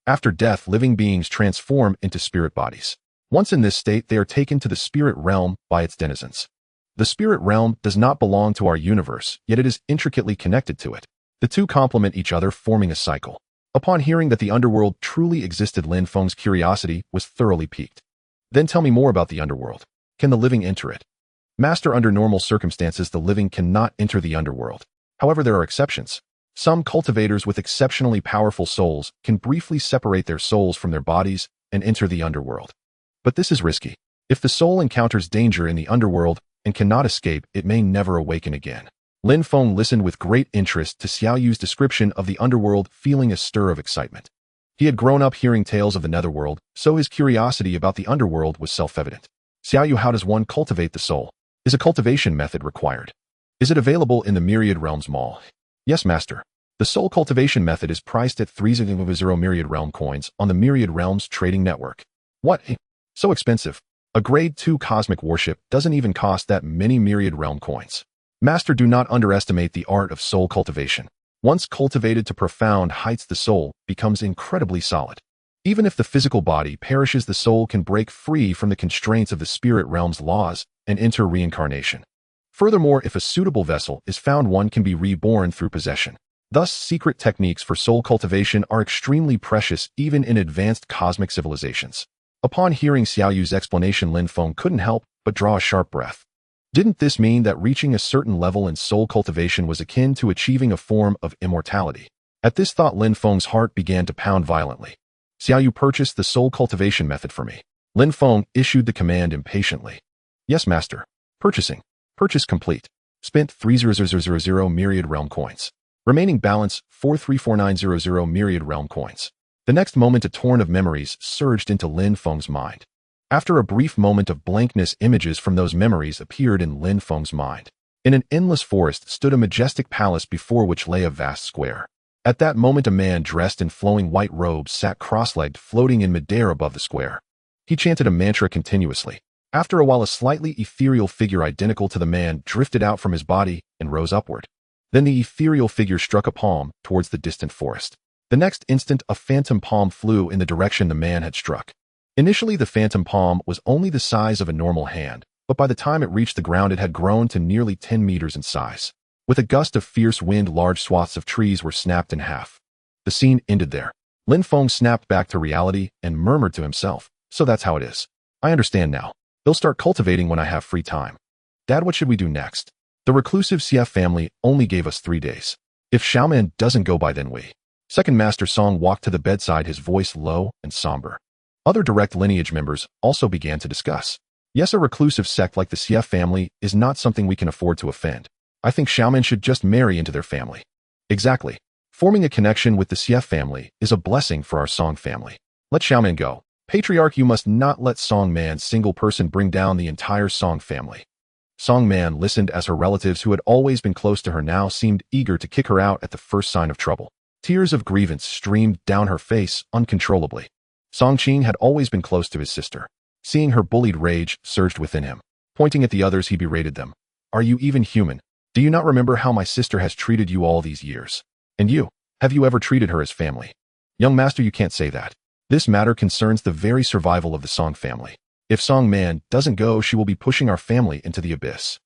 After death, living beings transform into spirit bodies. Once in this state, they are taken to the spirit realm by its denizens. The spirit realm does not belong to our universe, yet it is intricately connected to it. The two complement each other, forming a cycle." Upon hearing that the underworld truly existed, Lin Feng's curiosity was thoroughly piqued. "Then tell me more about the underworld. Can the living enter it?" "Master, under normal circumstances, the living cannot enter the underworld. However, there are exceptions. Some cultivators with exceptionally powerful souls can briefly separate their souls from their bodies and enter the underworld. But this is risky. If the soul encounters danger in the underworld and cannot escape, it may never awaken again." Lin Feng listened with great interest to Xiao Yu's description of the underworld, feeling a stir of excitement. He had grown up hearing tales of the netherworld, so his curiosity about the underworld was self-evident. "Xiao Yu, how does one cultivate the soul? Is a cultivation method required? Is it available in the Myriad Realms Mall?" "Yes, Master. The soul cultivation method is priced at 300 Myriad Realm coins on the Myriad Realms trading network." "What? So expensive? A grade 2 cosmic warship doesn't even cost that many Myriad Realm coins." "Master, do not underestimate the art of soul cultivation. Once cultivated to profound heights, the soul becomes incredibly solid. Even if the physical body perishes, the soul can break free from the constraints of the spirit realm's laws and enter reincarnation. Furthermore, if a suitable vessel is found, one can be reborn through possession. Thus, secret techniques for soul cultivation are extremely precious even in advanced cosmic civilizations." Upon hearing Xiao Yu's explanation, Lin Feng couldn't help but draw a sharp breath. Didn't this mean that reaching a certain level in soul cultivation was akin to achieving a form of immortality? At this thought, Lin Feng's heart began to pound violently. "Xiao Yu, purchase the soul cultivation method for me." Lin Feng issued the command impatiently. "Yes, Master. Purchasing. Purchase complete. Spent 30000 Myriad Realm coins. Remaining balance 434900 Myriad Realm coins." The next moment, a torrent of memories surged into Lin Feng's mind. After a brief moment of blankness, images from those memories appeared in Lin Feng's mind. In an endless forest stood a majestic palace before which lay a vast square. At that moment, a man dressed in flowing white robes sat cross-legged, floating in midair above the square. He chanted a mantra continuously. After a while, a slightly ethereal figure identical to the man drifted out from his body and rose upward. Then the ethereal figure struck a palm towards the distant forest. The next instant, a phantom palm flew in the direction the man had struck. Initially, the phantom palm was only the size of a normal hand, but by the time it reached the ground, it had grown to nearly 10 meters in size. With a gust of fierce wind, large swaths of trees were snapped in half. The scene ended there. Lin Feng snapped back to reality and murmured to himself, "So that's how it is. I understand now. They'll start cultivating when I have free time. Dad, what should we do next? The reclusive CF family only gave us 3 days. If Xiaoman doesn't go by, then we..." Second Master Song walked to the bedside, his voice low and somber. Other direct lineage members also began to discuss. Yes, a reclusive sect like the CF family is not something we can afford to offend. I think Xiaoman should just marry into their family. Exactly. Forming a connection with the CF family is a blessing for our Song family. Let Xiaoman go. Patriarch, you must not let Song Man's single person bring down the entire Song family. Song Man listened as her relatives who had always been close to her now seemed eager to kick her out at the first sign of trouble. Tears of grievance streamed down her face uncontrollably. Song Qing had always been close to his sister. Seeing her bullied, rage surged within him. Pointing at the others, he berated them. Are you even human? Do you not remember how my sister has treated you all these years? And you, have you ever treated her as family? Young master, you can't say that. This matter concerns the very survival of the Song family. If Song Man doesn't go, she will be pushing our family into the abyss.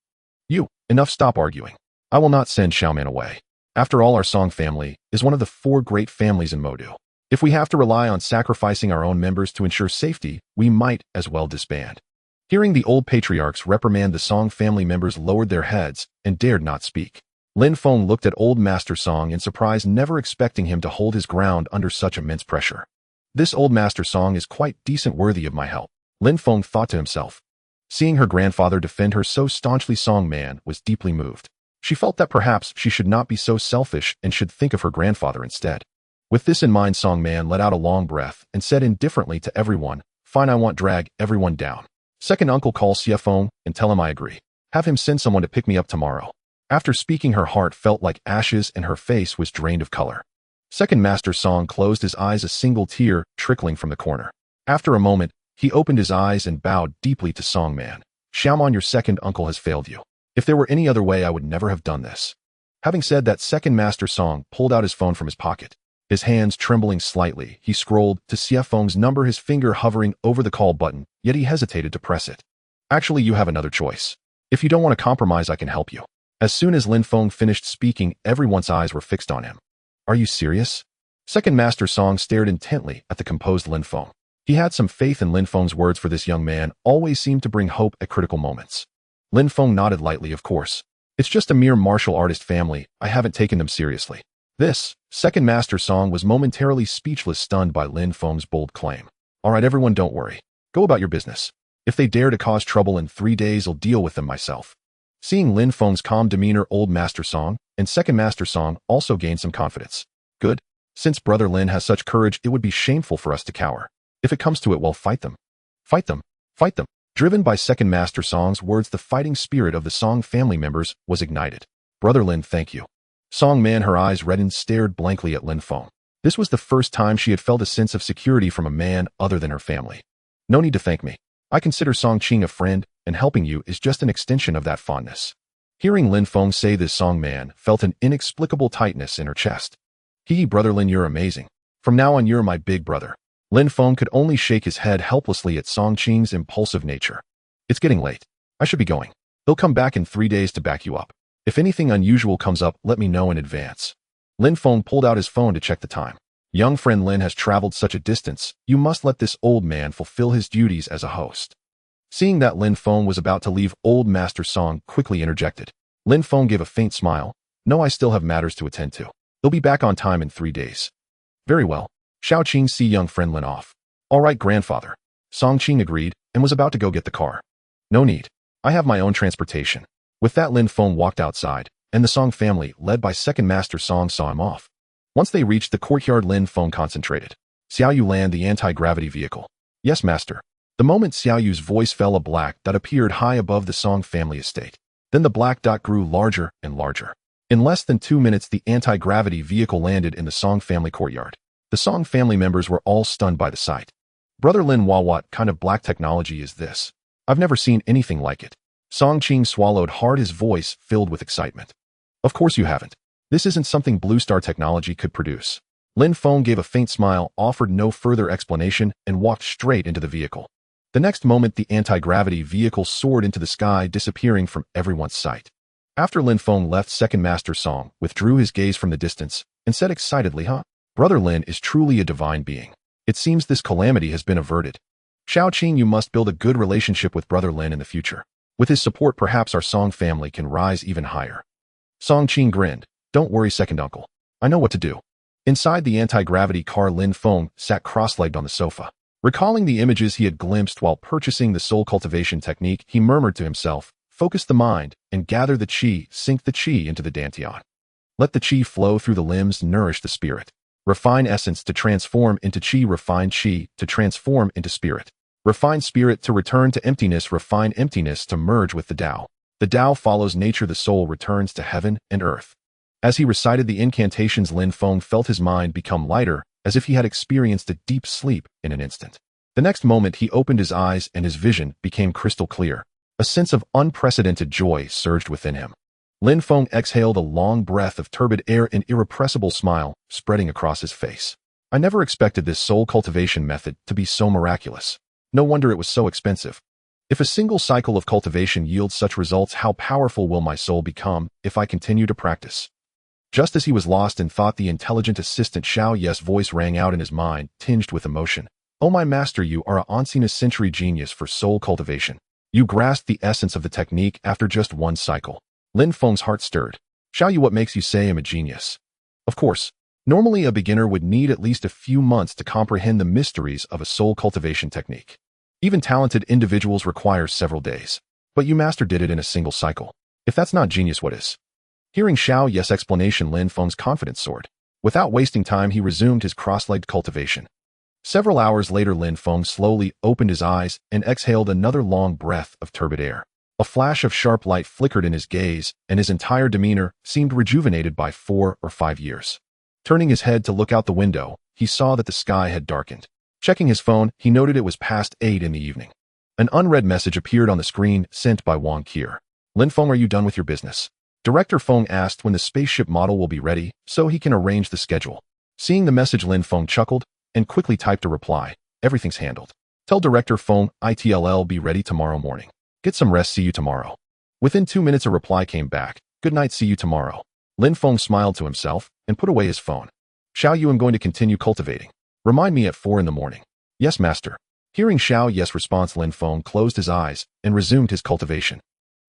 You, enough, stop arguing. I will not send Xiaoman away. After all, our Song family is one of the 4 great families in Modu. If we have to rely on sacrificing our own members to ensure safety, we might as well disband. Hearing the old patriarchs reprimand the Song family members lowered their heads and dared not speak. Lin Feng looked at old Master Song in surprise, never expecting him to hold his ground under such immense pressure. This old Master Song is quite decent, worthy of my help, Lin Feng thought to himself. Seeing her grandfather defend her so staunchly, Song Man was deeply moved. She felt that perhaps she should not be so selfish and should think of her grandfather instead. With this in mind, Song Man let out a long breath and said indifferently to everyone, fine, I want drag everyone down. Second uncle, call CFO and tell him I agree. Have him send someone to pick me up tomorrow. After speaking, her heart felt like ashes and her face was drained of color. Second Master Song closed his eyes, a single tear trickling from the corner. After a moment, he opened his eyes and bowed deeply to Song Man. Xiaoman, your second uncle has failed you. If there were any other way, I would never have done this. Having said that, Second Master Song pulled out his phone from his pocket. His hands trembling slightly, he scrolled to CFO's number, his finger hovering over the call button, yet he hesitated to press it. Actually, you have another choice. If you don't want to compromise, I can help you. As soon as Lin Feng finished speaking, everyone's eyes were fixed on him. Are you serious? Second Master Song stared intently at the composed Lin Feng. He had some faith in Lin Feng's words, for this young man always seemed to bring hope at critical moments. Lin Feng nodded lightly. Of course. It's just a mere martial artist family. I haven't taken them seriously. This, Second Master Song was momentarily speechless, stunned by Lin Feng's bold claim. All right, everyone, don't worry. Go about your business. If they dare to cause trouble in 3 days, I'll deal with them myself. Seeing Lin Feng's calm demeanor, old Master Song and Second Master Song also gained some confidence. Good. Since Brother Lin has such courage, it would be shameful for us to cower. If it comes to it, well, fight them. Fight them. Fight them. Driven by Second Master Song's words, the fighting spirit of the Song family members was ignited. Brother Lin, thank you. Song Man, her eyes reddened, stared blankly at Lin Feng. This was the first time she had felt a sense of security from a man other than her family. No need to thank me. I consider Song Qing a friend, and helping you is just an extension of that fondness. Hearing Lin Feng say this, Song Man felt an inexplicable tightness in her chest. Brother Lin, you're amazing. From now on, you're my big brother. Lin Feng could only shake his head helplessly at Song Qing's impulsive nature. It's getting late. I should be going. They'll come back in 3 days to back you up. If anything unusual comes up, let me know in advance. Lin Feng pulled out his phone to check the time. Young friend Lin has traveled such a distance. You must let this old man fulfill his duties as a host. Seeing that Lin Feng was about to leave, old Master Song quickly interjected. Lin Feng gave a faint smile. No, I still have matters to attend to. They'll be back on time in 3 days. Very well. Xiao Qing, see young friend Lin off. All right, grandfather. Song Qing agreed and was about to go get the car. No need. I have my own transportation. With that, Lin Feng walked outside, and the Song family, led by Second Master Song, saw him off. Once they reached the courtyard, Lin Feng concentrated. Xiaoyu, land the anti-gravity vehicle. Yes, master. The moment Xiaoyu's voice fell, a black dot appeared high above the Song family estate. Then the black dot grew larger and larger. In less than 2 minutes, the anti-gravity vehicle landed in the Song family courtyard. The Song family members were all stunned by the sight. Brother Lin, what kind of black technology is this? I've never seen anything like it. Song Qing swallowed hard, his voice filled with excitement. Of course you haven't. This isn't something Blue Star technology could produce. Lin Feng gave a faint smile, offered no further explanation, and walked straight into the vehicle. The next moment, the anti-gravity vehicle soared into the sky, disappearing from everyone's sight. After Lin Feng left, Second Master Song withdrew his gaze from the distance and said excitedly, Brother Lin is truly a divine being. It seems this calamity has been averted. Xiao Qing, you must build a good relationship with Brother Lin in the future. With his support, perhaps our Song family can rise even higher. Song Qing grinned. Don't worry, second uncle. I know what to do. Inside the anti-gravity car, Lin Feng sat cross-legged on the sofa. Recalling the images he had glimpsed while purchasing the soul cultivation technique, he murmured to himself, "Focus the mind and gather the qi, sink the qi into the dantian. Let the qi flow through the limbs, nourish the spirit. Refine essence to transform into qi, refine qi to transform into spirit. Refine spirit to return to emptiness, refine emptiness to merge with the Tao. The Tao follows nature, the soul returns to heaven and earth." As he recited the incantations, Lin Feng felt his mind become lighter, as if he had experienced a deep sleep in an instant. The next moment he opened his eyes and his vision became crystal clear. A sense of unprecedented joy surged within him. Lin Feng exhaled a long breath of turbid air, an irrepressible smile spreading across his face. "I never expected this soul cultivation method to be so miraculous. No wonder it was so expensive. If a single cycle of cultivation yields such results, how powerful will my soul become if I continue to practice?" Just as he was lost in thought, the intelligent assistant Xiao Ye's voice rang out in his mind, tinged with emotion. "Oh my master, you are a ancient century genius for soul cultivation. You grasped the essence of the technique after just one cycle." Lin Feng's heart stirred. "Xiao Ye, what makes you say I'm a genius?" Of course, normally a beginner would need at least a few months to comprehend the mysteries of a soul cultivation technique. Even talented individuals require several days. But you master did it in a single cycle. If that's not genius, what is? Hearing Xiao Ye's explanation, Lin Feng's confidence soared. Without wasting time, he resumed his cross-legged cultivation. Several hours later, Lin Feng slowly opened his eyes and exhaled another long breath of turbid air. A flash of sharp light flickered in his gaze, and his entire demeanor seemed rejuvenated by 4 or 5 years. Turning his head to look out the window, he saw that the sky had darkened. Checking his phone, he noted it was past 8 in the evening. An unread message appeared on the screen, sent by Wang Kier. "Lin Feng, are you done with your business?" Director Feng asked when the spaceship model will be ready, so he can arrange the schedule. Seeing the message, Lin Feng chuckled and quickly typed a reply. "Everything's handled. Tell Director Feng it'll be ready tomorrow morning. Get some rest, see you tomorrow." Within 2 minutes a reply came back. "Good night, see you tomorrow." Lin Feng smiled to himself and put away his phone. "Xiao Yu, I'm going to continue cultivating. Remind me at 4 in the morning." "Yes, master." Hearing Xiao Ye's response, Lin Feng closed his eyes and resumed his cultivation.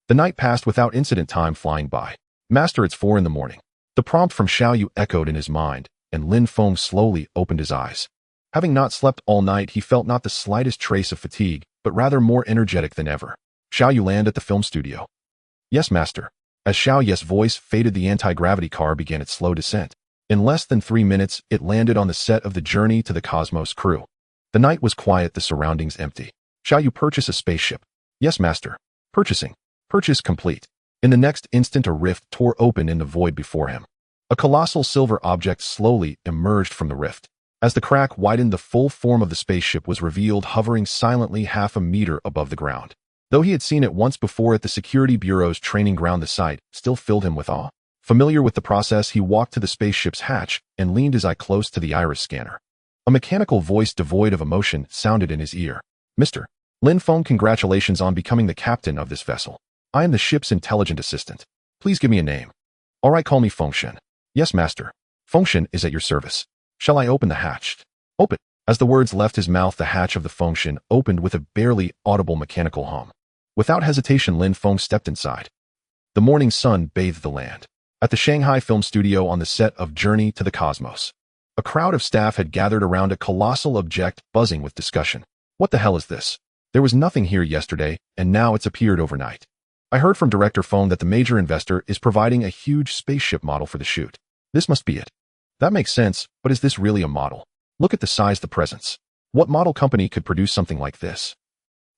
The night passed without incident, time flying by. "Master, it's 4 in the morning." The prompt from Xiao Yu echoed in his mind, and Lin Feng slowly opened his eyes. Having not slept all night, he felt not the slightest trace of fatigue, but rather more energetic than ever. "Xiao Yu, land at the film studio." "Yes, master." As Xiao Ye's voice faded, the anti-gravity car began its slow descent. In less than 3 minutes, it landed on the set of the Journey to the Cosmos crew. The night was quiet, the surroundings empty. "Xiao Yu, purchase a spaceship." "Yes, master." "Purchasing." Purchase complete. In the next instant, a rift tore open in the void before him. A colossal silver object slowly emerged from the rift. As the crack widened, the full form of the spaceship was revealed, hovering silently half a meter above the ground. Though he had seen it once before at the Security Bureau's training ground, the sight still filled him with awe. Familiar with the process, he walked to the spaceship's hatch and leaned his eye close to the iris scanner. A mechanical voice devoid of emotion sounded in his ear. "Mr. Lin Feng, congratulations on becoming the captain of this vessel. I am the ship's intelligent assistant. Please give me a name." "All right, call me Fengshen." "Yes, master." "Fengshen is at your service. Shall I open the hatch?" "Open." As the words left his mouth, the hatch of the Fengshen opened with a barely audible mechanical hum. Without hesitation, Lin Feng stepped inside. The morning sun bathed the land. At the Shanghai film studio on the set of Journey to the Cosmos, a crowd of staff had gathered around a colossal object, buzzing with discussion. "What the hell is this? There was nothing here yesterday, and now it's appeared overnight. I heard from Director Feng that the major investor is providing a huge spaceship model for the shoot. This must be it." "That makes sense, but is this really a model? Look at the size, the presence. What model company could produce something like this?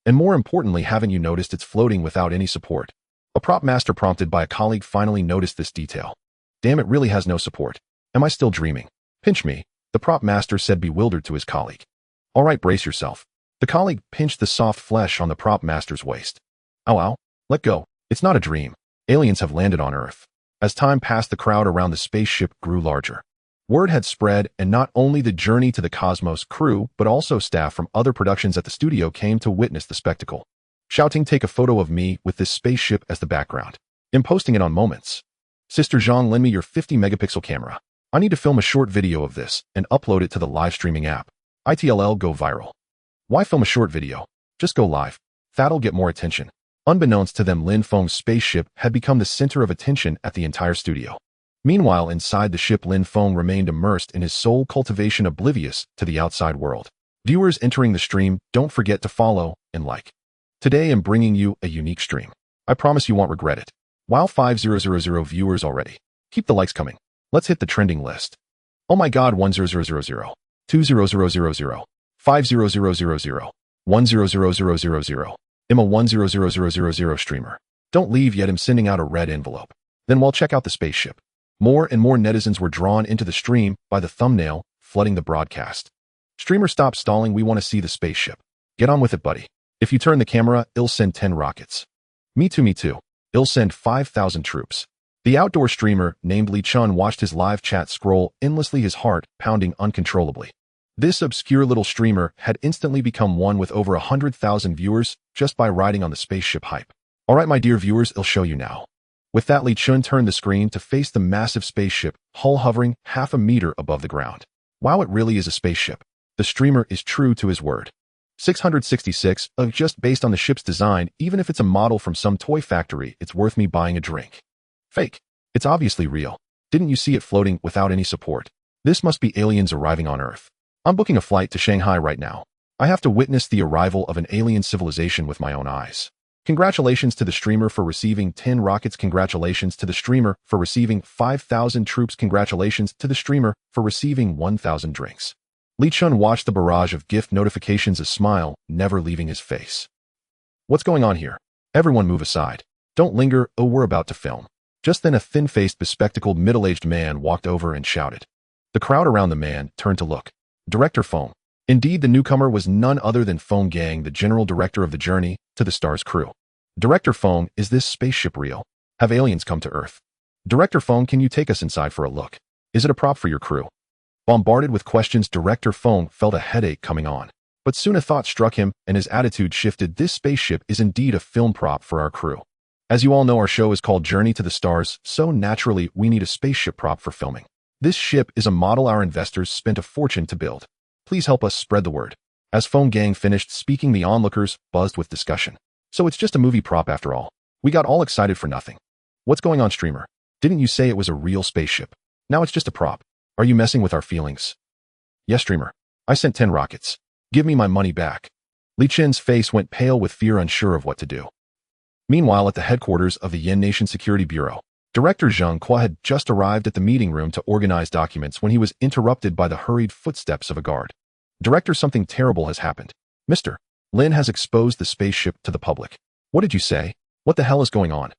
And more importantly, haven't you noticed it's floating without any support?" A prop master, prompted by a colleague, finally noticed this detail. "Damn, it really has no support. Am I still dreaming?" "Pinch me," the prop master said, bewildered, to his colleague. "All right, brace yourself." The colleague pinched the soft flesh on the prop master's waist. "Ow, ow. Let go. It's not a dream. Aliens have landed on Earth." As time passed, the crowd around the spaceship grew larger. Word had spread, and not only the Journey to the Cosmos crew, but also staff from other productions at the studio came to witness the spectacle. Shouting, "Take a photo of me with this spaceship as the background. I'm posting it on Moments. Sister Zhang, lend me your 50-megapixel camera. I need to film a short video of this and upload it to the live streaming app. It'll go viral." Why film a short video? Just go live. That'll get more attention. Unbeknownst to them, Lin Feng's spaceship had become the center of attention at the entire studio. Meanwhile, inside the ship, Lin Feng remained immersed in his soul cultivation, oblivious to the outside world. Viewers entering the stream, don't forget to follow and like. Today I'm bringing you a unique stream. I promise you won't regret it. Wow, 5000 viewers already. Keep the likes coming. Let's hit the trending list. Oh my god, 10000, 20000, 50000, 100000, Emma 100000 streamer. Don't leave yet, I'm sending out a red envelope. Then we'll check out the spaceship. More and more netizens were drawn into the stream by the thumbnail, flooding the broadcast. Streamer, stop stalling, we want to see the spaceship. Get on with it, buddy. If you turn the camera, I'll send 10 rockets. Me too. I'll send 5,000 troops. The outdoor streamer, named Li Chun, watched his live chat scroll endlessly, his heart pounding uncontrollably. This obscure little streamer had instantly become one with over 100,000 viewers just by riding on the spaceship hype. Alright, my dear viewers, I'll show you now. With that, Li Chun turned the screen to face the massive spaceship, hull hovering half a meter above the ground. Wow, it really is a spaceship. The streamer is true to his word. 666, just based on the ship's design, even if it's a model from some toy factory, it's worth me buying a drink. Fake. It's obviously real. Didn't you see it floating without any support? This must be aliens arriving on Earth. I'm booking a flight to Shanghai right now. I have to witness the arrival of an alien civilization with my own eyes. Congratulations to the streamer for receiving 10 rockets. Congratulations to the streamer for receiving 5,000 troops. Congratulations to the streamer for receiving 1,000 drinks. Li Chun watched the barrage of gift notifications, a smile never leaving his face. What's going on here? Everyone move aside. Don't linger, oh, we're about to film. Just then a thin-faced, bespectacled, middle-aged man walked over and shouted. The crowd around the man turned to look. Director Feng. Indeed, the newcomer was none other than Feng Gang, the general director of the Journey to the Stars crew. Director Feng, is this spaceship real? Have aliens come to Earth? Director Feng, can you take us inside for a look? Is it a prop for your crew? Bombarded with questions, Director Feng felt a headache coming on. But soon a thought struck him and his attitude shifted. This spaceship is indeed a film prop for our crew. As you all know, our show is called Journey to the Stars, so naturally we need a spaceship prop for filming. This ship is a model our investors spent a fortune to build. Please help us spread the word. As Feng Gang finished speaking, the onlookers buzzed with discussion. So it's just a movie prop after all. We got all excited for nothing. What's going on, streamer? Didn't you say it was a real spaceship? Now it's just a prop. Are you messing with our feelings? Yes, streamer. I sent 10 rockets. Give me my money back. Li Chen's face went pale with fear, unsure of what to do. Meanwhile, at the headquarters of the Yen Nation Security Bureau, Director Zheng Kuo had just arrived at the meeting room to organize documents when he was interrupted by the hurried footsteps of a guard. Director, something terrible has happened. Mr. Lin has exposed the spaceship to the public. What did you say? What the hell is going on?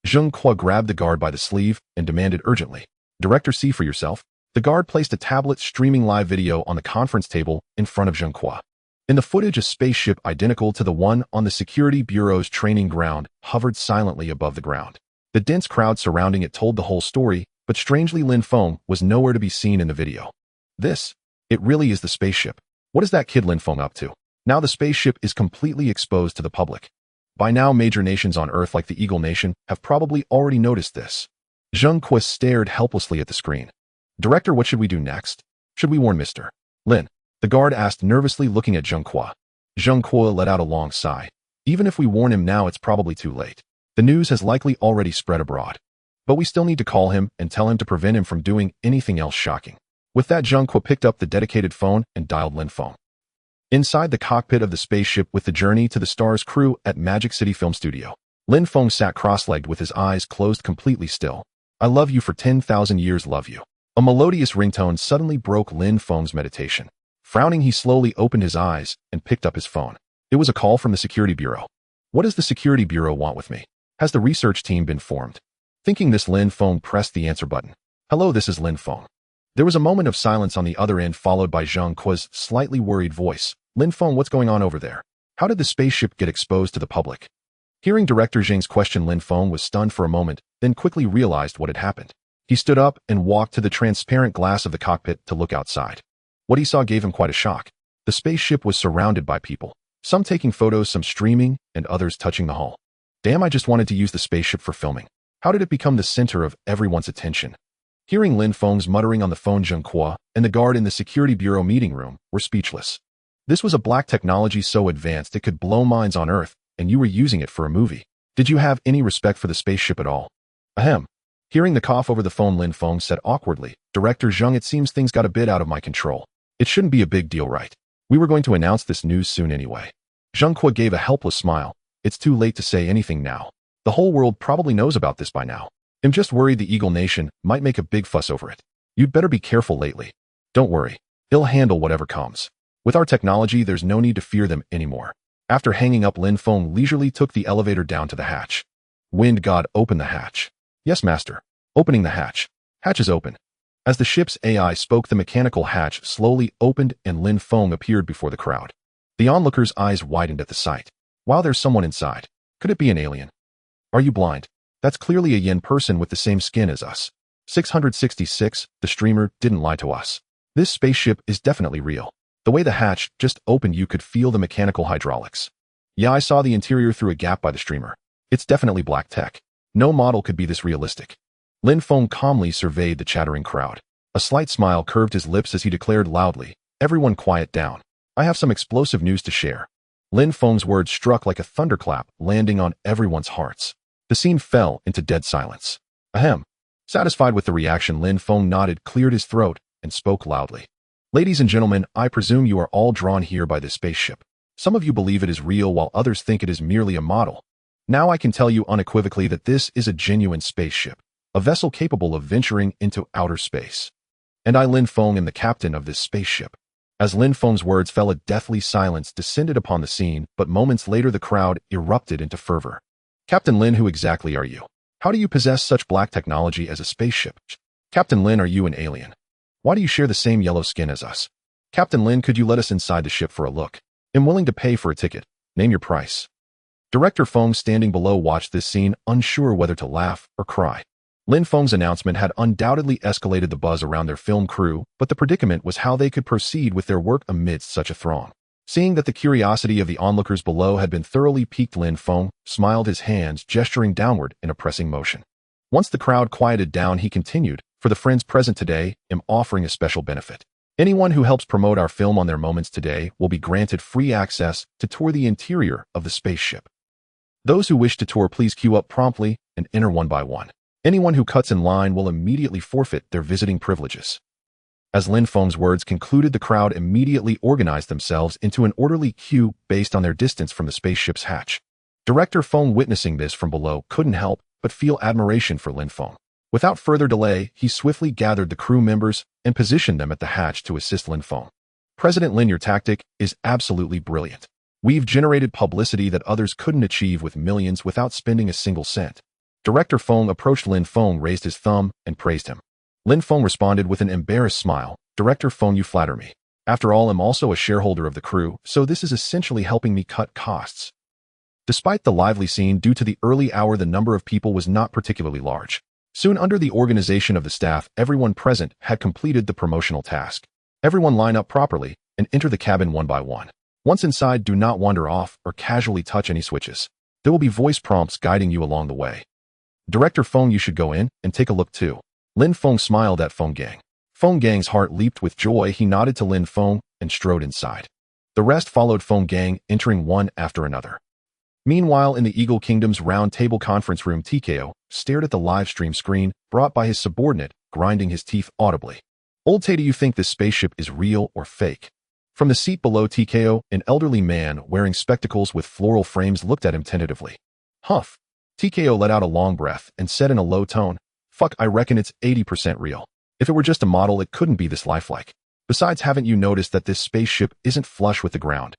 Zheng Kuo grabbed the guard by the sleeve and demanded urgently. Director, see for yourself. The guard placed a tablet streaming live video on the conference table in front of Zheng Kuo. In the footage, a spaceship identical to the one on the Security Bureau's training ground hovered silently above the ground. The dense crowd surrounding it told the whole story, but strangely Lin Feng was nowhere to be seen in the video. It really is the spaceship. What is that kid Lin Feng up to? Now the spaceship is completely exposed to the public. By now, major nations on Earth like the Eagle Nation have probably already noticed this. Zheng Kuo stared helplessly at the screen. Director, what should we do next? Should we warn Mr. Lin? The guard asked nervously, looking at Zheng Kuo. Zheng Kuo let out a long sigh. Even if we warn him now, it's probably too late. The news has likely already spread abroad. But we still need to call him and tell him to prevent him from doing anything else shocking. With that, Zheng Kuo picked up the dedicated phone and dialed Lin Feng. Inside the cockpit of the spaceship with the Journey to the Stars crew at Magic City Film Studio, Lin Feng sat cross-legged with his eyes closed, completely still. I love you for 10,000 years, love you. A melodious ringtone suddenly broke Lin Feng's meditation. Frowning, he slowly opened his eyes and picked up his phone. It was a call from the Security Bureau. What does the Security Bureau want with me? Has the research team been formed? Thinking this, Lin Feng pressed the answer button. Hello, this is Lin Feng. There was a moment of silence on the other end, followed by Zheng Kuo's slightly worried voice. Lin Feng, what's going on over there? How did the spaceship get exposed to the public? Hearing Director Zheng's question, Lin Feng was stunned for a moment, then quickly realized what had happened. He stood up and walked to the transparent glass of the cockpit to look outside. What he saw gave him quite a shock. The spaceship was surrounded by people, some taking photos, some streaming, and others touching the hull. Damn, I just wanted to use the spaceship for filming. How did it become the center of everyone's attention? Hearing Lin Feng's muttering on the phone, Zheng Kuo and the guard in the Security Bureau meeting room were speechless. This was a black technology so advanced it could blow minds on Earth, and you were using it for a movie. Did you have any respect for the spaceship at all? Ahem. Hearing the cough over the phone, Lin Feng said awkwardly, "Director Zhang, it seems things got a bit out of my control. It shouldn't be a big deal, right? We were going to announce this news soon anyway." Zhang Kuo gave a helpless smile. "It's too late to say anything now. The whole world probably knows about this by now. I'm just worried the Eagle Nation might make a big fuss over it. You'd better be careful lately. Don't worry. He'll handle whatever comes. With our technology, there's no need to fear them anymore." After hanging up, Lin Feng leisurely took the elevator down to the hatch. "Wind God, open the hatch." "Yes, master." Opening the hatch. Hatch is open. As the ship's AI spoke, the mechanical hatch slowly opened and Lin Feng appeared before the crowd. The onlookers' eyes widened at the sight. "Wow, there's someone inside. Could it be an alien? Are you blind? That's clearly a yin person with the same skin as us." 666, the streamer didn't lie to us. This spaceship is definitely real. The way the hatch just opened, you could feel the mechanical hydraulics. Yeah, I saw the interior through a gap by the streamer. It's definitely black tech. No model could be this realistic. Lin Feng calmly surveyed the chattering crowd. A slight smile curved his lips as he declared loudly, "Everyone quiet down. I have some explosive news to share." Lin Feng's words struck like a thunderclap, landing on everyone's hearts. The scene fell into dead silence. Ahem. Satisfied with the reaction, Lin Feng nodded, cleared his throat, and spoke loudly. "Ladies and gentlemen, I presume you are all drawn here by this spaceship. Some of you believe it is real while others think it is merely a model. Now I can tell you unequivocally that this is a genuine spaceship, a vessel capable of venturing into outer space. And I, Lin Feng, am the captain of this spaceship." As Lin Feng's words fell, a deathly silence descended upon the scene, but moments later the crowd erupted into fervor. "Captain Lin, who exactly are you? How do you possess such black technology as a spaceship? Captain Lin, are you an alien? Why do you share the same yellow skin as us? Captain Lin, could you let us inside the ship for a look? I'm willing to pay for a ticket. Name your price." Director Feng, standing below, watched this scene, unsure whether to laugh or cry. Lin Feng's announcement had undoubtedly escalated the buzz around their film crew, but the predicament was how they could proceed with their work amidst such a throng. Seeing that the curiosity of the onlookers below had been thoroughly piqued, Lin Feng smiled, his hands gesturing downward in a pressing motion. Once the crowd quieted down, he continued, "For the friends present today, I'm offering a special benefit. Anyone who helps promote our film on their moments today will be granted free access to tour the interior of the spaceship. Those who wish to tour, please queue up promptly and enter one by one. Anyone who cuts in line will immediately forfeit their visiting privileges." As Lin Feng's words concluded, the crowd immediately organized themselves into an orderly queue based on their distance from the spaceship's hatch. Director Feng, witnessing this from below, couldn't help but feel admiration for Lin Feng. Without further delay, he swiftly gathered the crew members and positioned them at the hatch to assist Lin Feng. "President Lin, your tactic is absolutely brilliant. We've generated publicity that others couldn't achieve with millions without spending a single cent." Director Feng approached Lin Feng, raised his thumb, and praised him. Lin Feng responded with an embarrassed smile, "Director Feng, you flatter me. After all, I'm also a shareholder of the crew, so this is essentially helping me cut costs." Despite the lively scene, due to the early hour, the number of people was not particularly large. Soon, under the organization of the staff, everyone present had completed the promotional task. Everyone line up properly and enter the cabin one by one. Once inside, do not wander off or casually touch any switches. There will be voice prompts guiding you along the way. "Director Feng, you should go in and take a look too." Lin Feng smiled at Feng Gang. Feng Gang's heart leaped with joy. He nodded to Lin Feng and strode inside. The rest followed Feng Gang, entering one after another. Meanwhile, in the Eagle Kingdom's round table conference room, TKO stared at the live stream screen brought by his subordinate, grinding his teeth audibly. "Old Tay, do you think this spaceship is real or fake?" From the seat below TKO, an elderly man wearing spectacles with floral frames looked at him tentatively. "Humph." TKO let out a long breath and said in a low tone, "Fuck, I reckon it's 80% real. If it were just a model, it couldn't be this lifelike. Besides, haven't you noticed that this spaceship isn't flush with the ground?"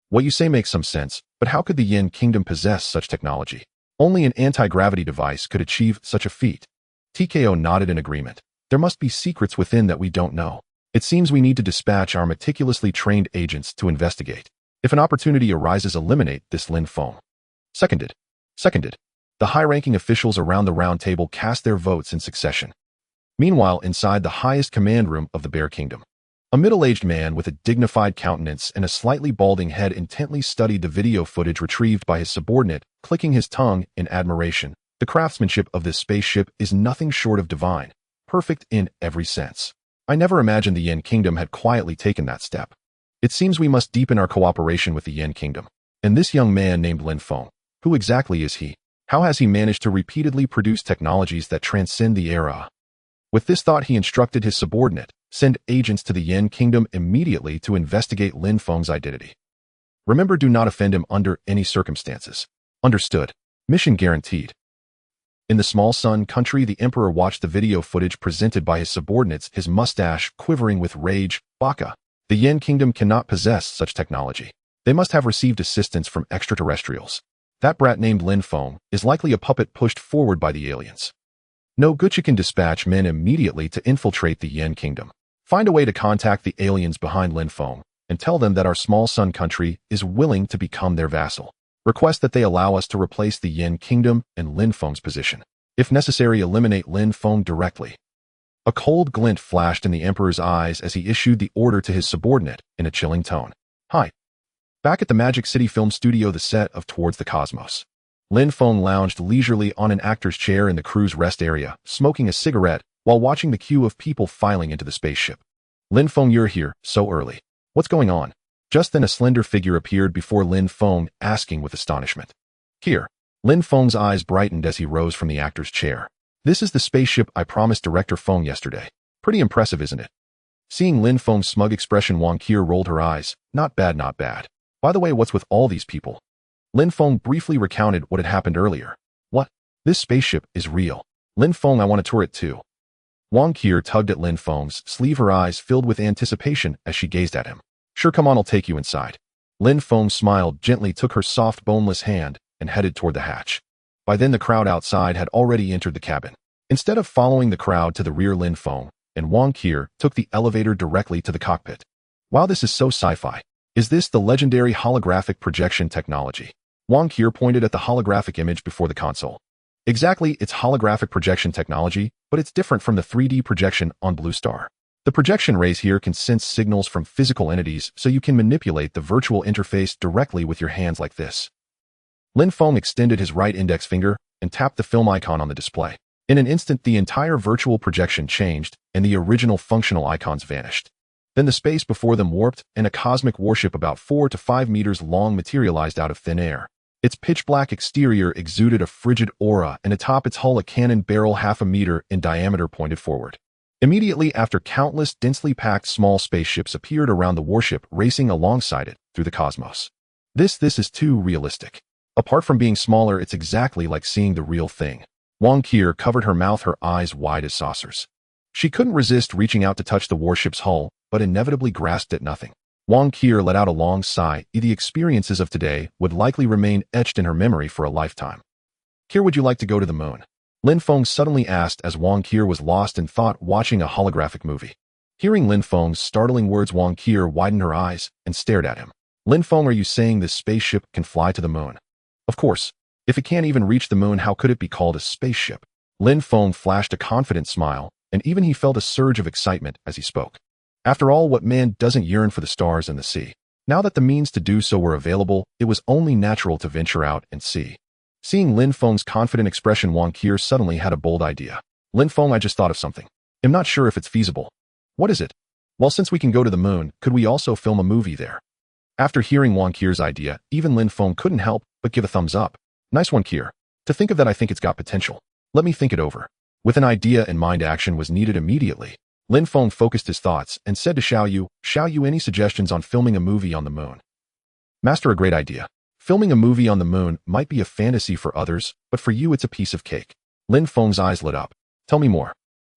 "What you say makes some sense, but how could the Yin Kingdom possess such technology? Only an anti-gravity device could achieve such a feat." TKO nodded in agreement. "There must be secrets within that we don't know. It seems we need to dispatch our meticulously trained agents to investigate. If an opportunity arises, eliminate this Lin Feng." Seconded. The high-ranking officials around the round table cast their votes in succession. Meanwhile, inside the highest command room of the Bear Kingdom, a middle-aged man with a dignified countenance and a slightly balding head intently studied the video footage retrieved by his subordinate, clicking his tongue in admiration. "The craftsmanship of this spaceship is nothing short of divine, perfect in every sense. I never imagined the Yin Kingdom had quietly taken that step. It seems we must deepen our cooperation with the Yin Kingdom. And this young man named Lin Feng, who exactly is he? How has he managed to repeatedly produce technologies that transcend the era? With this thought, he instructed his subordinate, send agents to the Yin Kingdom immediately to investigate Lin Feng's identity. Remember, do not offend him under any circumstances. Understood. Mission guaranteed. In the small sun country, the emperor watched the video footage presented by his subordinates, his mustache quivering with rage. Baka. The Yin Kingdom cannot possess such technology. They must have received assistance from extraterrestrials. That brat named Lin Feng is likely a puppet pushed forward by the aliens. No, Gucci can dispatch men immediately to infiltrate the Yin Kingdom. Find a way to contact the aliens behind Lin Feng and tell them that our small sun country is willing to become their vassal. Request that they allow us to replace the Yin Kingdom and Lin Feng's position. If necessary, eliminate Lin Feng directly. A cold glint flashed in the emperor's eyes as he issued the order to his subordinate in a chilling tone. Hi. Back at the Magic City Film Studio, the set of Towards the Cosmos. Lin Feng lounged leisurely on an actor's chair in the crew's rest area, smoking a cigarette while watching the queue of people filing into the spaceship. Lin Feng, you're here, so early. What's going on? Just then a slender figure appeared before Lin Feng, asking with astonishment. Here. Lin Feng's eyes brightened as he rose from the actor's chair. This is the spaceship I promised Director Feng yesterday. Pretty impressive, isn't it? Seeing Lin Feng's smug expression, Wang Qier rolled her eyes. Not bad, not bad. By the way, what's with all these people? Lin Feng briefly recounted what had happened earlier. What? This spaceship is real. Lin Feng, I want to tour it too. Wang Qier tugged at Lin Feng's sleeve, her eyes filled with anticipation as she gazed at him. Sure, come on, I'll take you inside. Lin Feng smiled gently, took her soft, boneless hand, and headed toward the hatch. By then, the crowd outside had already entered the cabin. Instead of following the crowd to the rear, Lin Feng and Wang Qier took the elevator directly to the cockpit. Wow, this is so sci-fi. Is this the legendary holographic projection technology? Wang Qier pointed at the holographic image before the console. Exactly, it's holographic projection technology, but it's different from the 3D projection on Blue Star. The projection rays here can sense signals from physical entities, so you can manipulate the virtual interface directly with your hands like this. Lin Feng extended his right index finger and tapped the film icon on the display. In an instant, the entire virtual projection changed, and the original functional icons vanished. Then the space before them warped, and a cosmic warship about 4 to 5 meters long materialized out of thin air. Its pitch-black exterior exuded a frigid aura, and atop its hull a cannon barrel half a meter in diameter pointed forward. Immediately after, countless densely packed small spaceships appeared around the warship, racing alongside it through the cosmos. This is too realistic. Apart from being smaller, it's exactly like seeing the real thing. Wang Qier covered her mouth, her eyes wide as saucers. She couldn't resist reaching out to touch the warship's hull, but inevitably grasped at nothing. Wang Qier let out a long sigh. The experiences of today would likely remain etched in her memory for a lifetime. Qier, would you like to go to the moon? Lin Feng suddenly asked as Wang Qier was lost in thought watching a holographic movie. Hearing Lin Feng's startling words, Wang Qier widened her eyes and stared at him. Lin Feng, are you saying this spaceship can fly to the moon? Of course. If it can't even reach the moon, how could it be called a spaceship? Lin Feng flashed a confident smile, and even he felt a surge of excitement as he spoke. After all, what man doesn't yearn for the stars and the sea? Now that the means to do so were available, it was only natural to venture out and see. Seeing Lin Feng's confident expression, Wang Qier suddenly had a bold idea. Lin Feng, I just thought of something. I'm not sure if it's feasible. What is it? Well, since we can go to the moon, could we also film a movie there? After hearing Wang Qier's idea, even Lin Feng couldn't help but give a thumbs up. Nice one, Qier. To think of that, I think it's got potential. Let me think it over. With an idea in mind, action was needed immediately. Lin Feng focused his thoughts and said to Xiao Yu, any suggestions on filming a movie on the moon? Master, a great idea. Filming a movie on the moon might be a fantasy for others, but for you it's a piece of cake. Lin Feng's eyes lit up. Tell me more.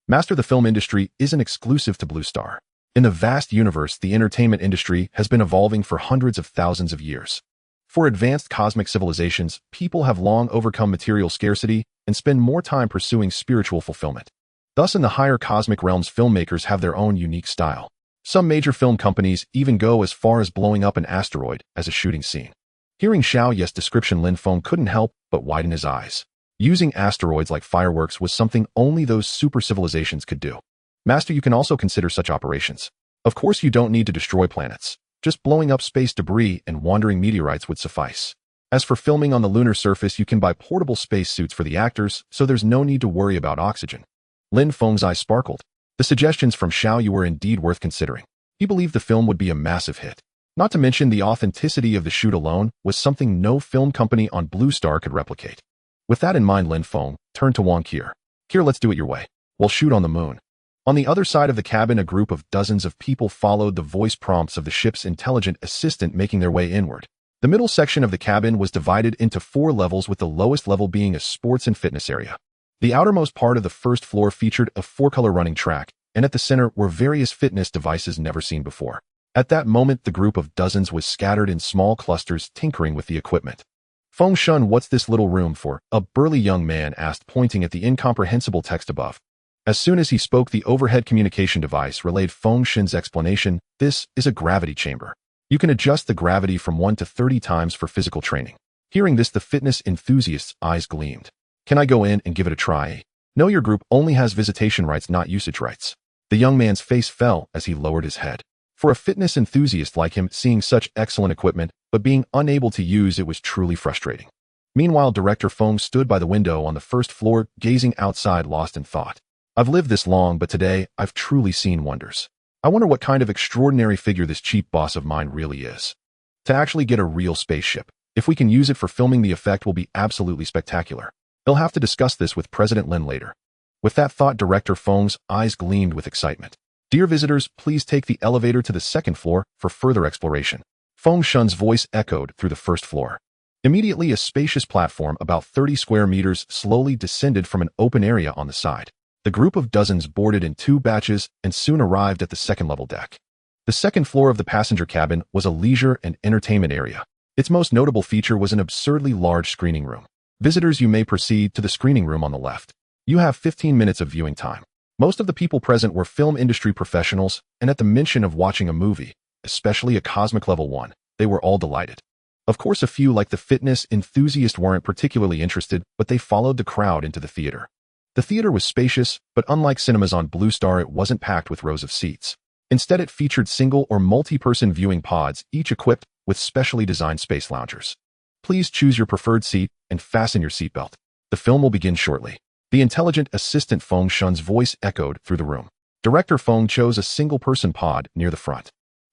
Master, the film industry isn't exclusive to Blue Star. In the vast universe, the entertainment industry has been evolving for hundreds of thousands of years. For advanced cosmic civilizations, people have long overcome material scarcity and spend more time pursuing spiritual fulfillment. Thus, in the higher cosmic realms, filmmakers have their own unique style. Some major film companies even go as far as blowing up an asteroid as a shooting scene. Hearing Xiao Yu's description, Lin Feng couldn't help but widen his eyes. Using asteroids like fireworks was something only those super civilizations could do. Master, you can also consider such operations. Of course, you don't need to destroy planets. Just blowing up space debris and wandering meteorites would suffice. As for filming on the lunar surface, you can buy portable spacesuits for the actors, so there's no need to worry about oxygen. Lin Feng's eyes sparkled. The suggestions from Xiao Yu were indeed worth considering. He believed the film would be a massive hit. Not to mention the authenticity of the shoot alone was something no film company on Blue Star could replicate. With that in mind, Lin Feng turned to Wang Kier. Kier, let's do it your way. We'll shoot on the moon. On the other side of the cabin, a group of dozens of people followed the voice prompts of the ship's intelligent assistant, making their way inward. The middle section of the cabin was divided into 4 levels, with the lowest level being a sports and fitness area. The outermost part of the first floor featured a 4-color running track, and at the center were various fitness devices never seen before. At that moment, the group of dozens was scattered in small clusters, tinkering with the equipment. Feng Shun, what's this little room for? A burly young man asked, pointing at the incomprehensible text above. As soon as he spoke, the overhead communication device relayed Feng Shun's explanation. This is a gravity chamber. You can adjust the gravity from 1 to 30 times for physical training. Hearing this, the fitness enthusiast's eyes gleamed. Can I go in and give it a try? No, your group only has visitation rights, not usage rights. The young man's face fell as he lowered his head. For a fitness enthusiast like him, seeing such excellent equipment, but being unable to use it was truly frustrating. Meanwhile, Director Feng stood by the window on the first floor, gazing outside, lost in thought. I've lived this long, but today I've truly seen wonders. I wonder what kind of extraordinary figure this cheap boss of mine really is. To actually get a real spaceship. If we can use it for filming, the effect will be absolutely spectacular. They'll have to discuss this with President Lin later. With that thought, Director Feng's eyes gleamed with excitement. Dear visitors, please take the elevator to the 2nd floor for further exploration. Feng Shun's voice echoed through the 1st floor. Immediately, a spacious platform about 30 square meters slowly descended from an open area on the side. The group of dozens boarded in 2 batches and soon arrived at the 2nd level deck. The 2nd floor of the passenger cabin was a leisure and entertainment area. Its most notable feature was an absurdly large screening room. Visitors, you may proceed to the screening room on the left. You have 15 minutes of viewing time. Most of the people present were film industry professionals, and at the mention of watching a movie, especially a cosmic level one, they were all delighted. Of course, a few like the fitness enthusiast weren't particularly interested, but they followed the crowd into the theater. The theater was spacious, but unlike cinemas on Blue Star, it wasn't packed with rows of seats. Instead, it featured single or multi-person viewing pods, each equipped with specially designed space loungers. Please choose your preferred seat and fasten your seatbelt. The film will begin shortly. The intelligent assistant Feng Shun's voice echoed through the room. Director Feng chose a single-person pod near the front.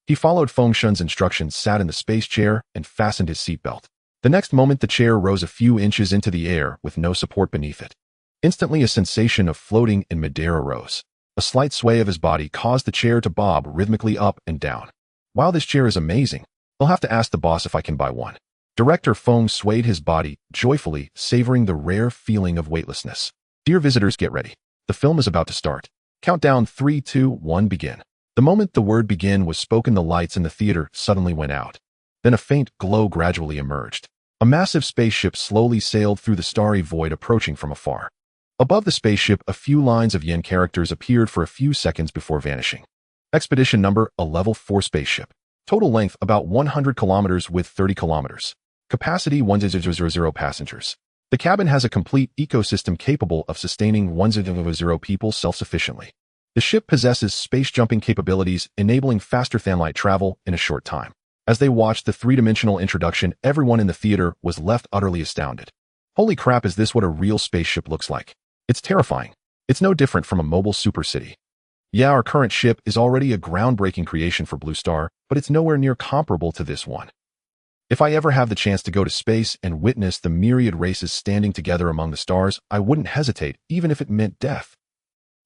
He followed Feng Shun's instructions, sat in the space chair, and fastened his seatbelt. The next moment, the chair rose a few inches into the air with no support beneath it. Instantly, a sensation of floating in midair arose. A slight sway of his body caused the chair to bob rhythmically up and down. Wow, this chair is amazing. I'll have to ask the boss if I can buy one. Director Feng swayed his body joyfully, savoring the rare feeling of weightlessness. Dear visitors, get ready. The film is about to start. Countdown 3, 2, 1, begin. The moment the word begin was spoken, the lights in the theater suddenly went out. Then a faint glow gradually emerged. A massive spaceship slowly sailed through the starry void, approaching from afar. Above the spaceship, a few lines of yen characters appeared for a few seconds before vanishing. Expedition number, a level 4 spaceship. Total length, about 100 kilometers with 30 kilometers. Capacity, 1,000 passengers. The cabin has a complete ecosystem capable of sustaining 1,000 people self-sufficiently. The ship possesses space-jumping capabilities, enabling faster-than-light travel in a short time. As they watched the three-dimensional introduction, everyone in the theater was left utterly astounded. Holy crap, is this what a real spaceship looks like? It's terrifying. It's no different from a mobile supercity. Yeah, our current ship is already a groundbreaking creation for Blue Star, but it's nowhere near comparable to this one. If I ever have the chance to go to space and witness the myriad races standing together among the stars, I wouldn't hesitate, even if it meant death.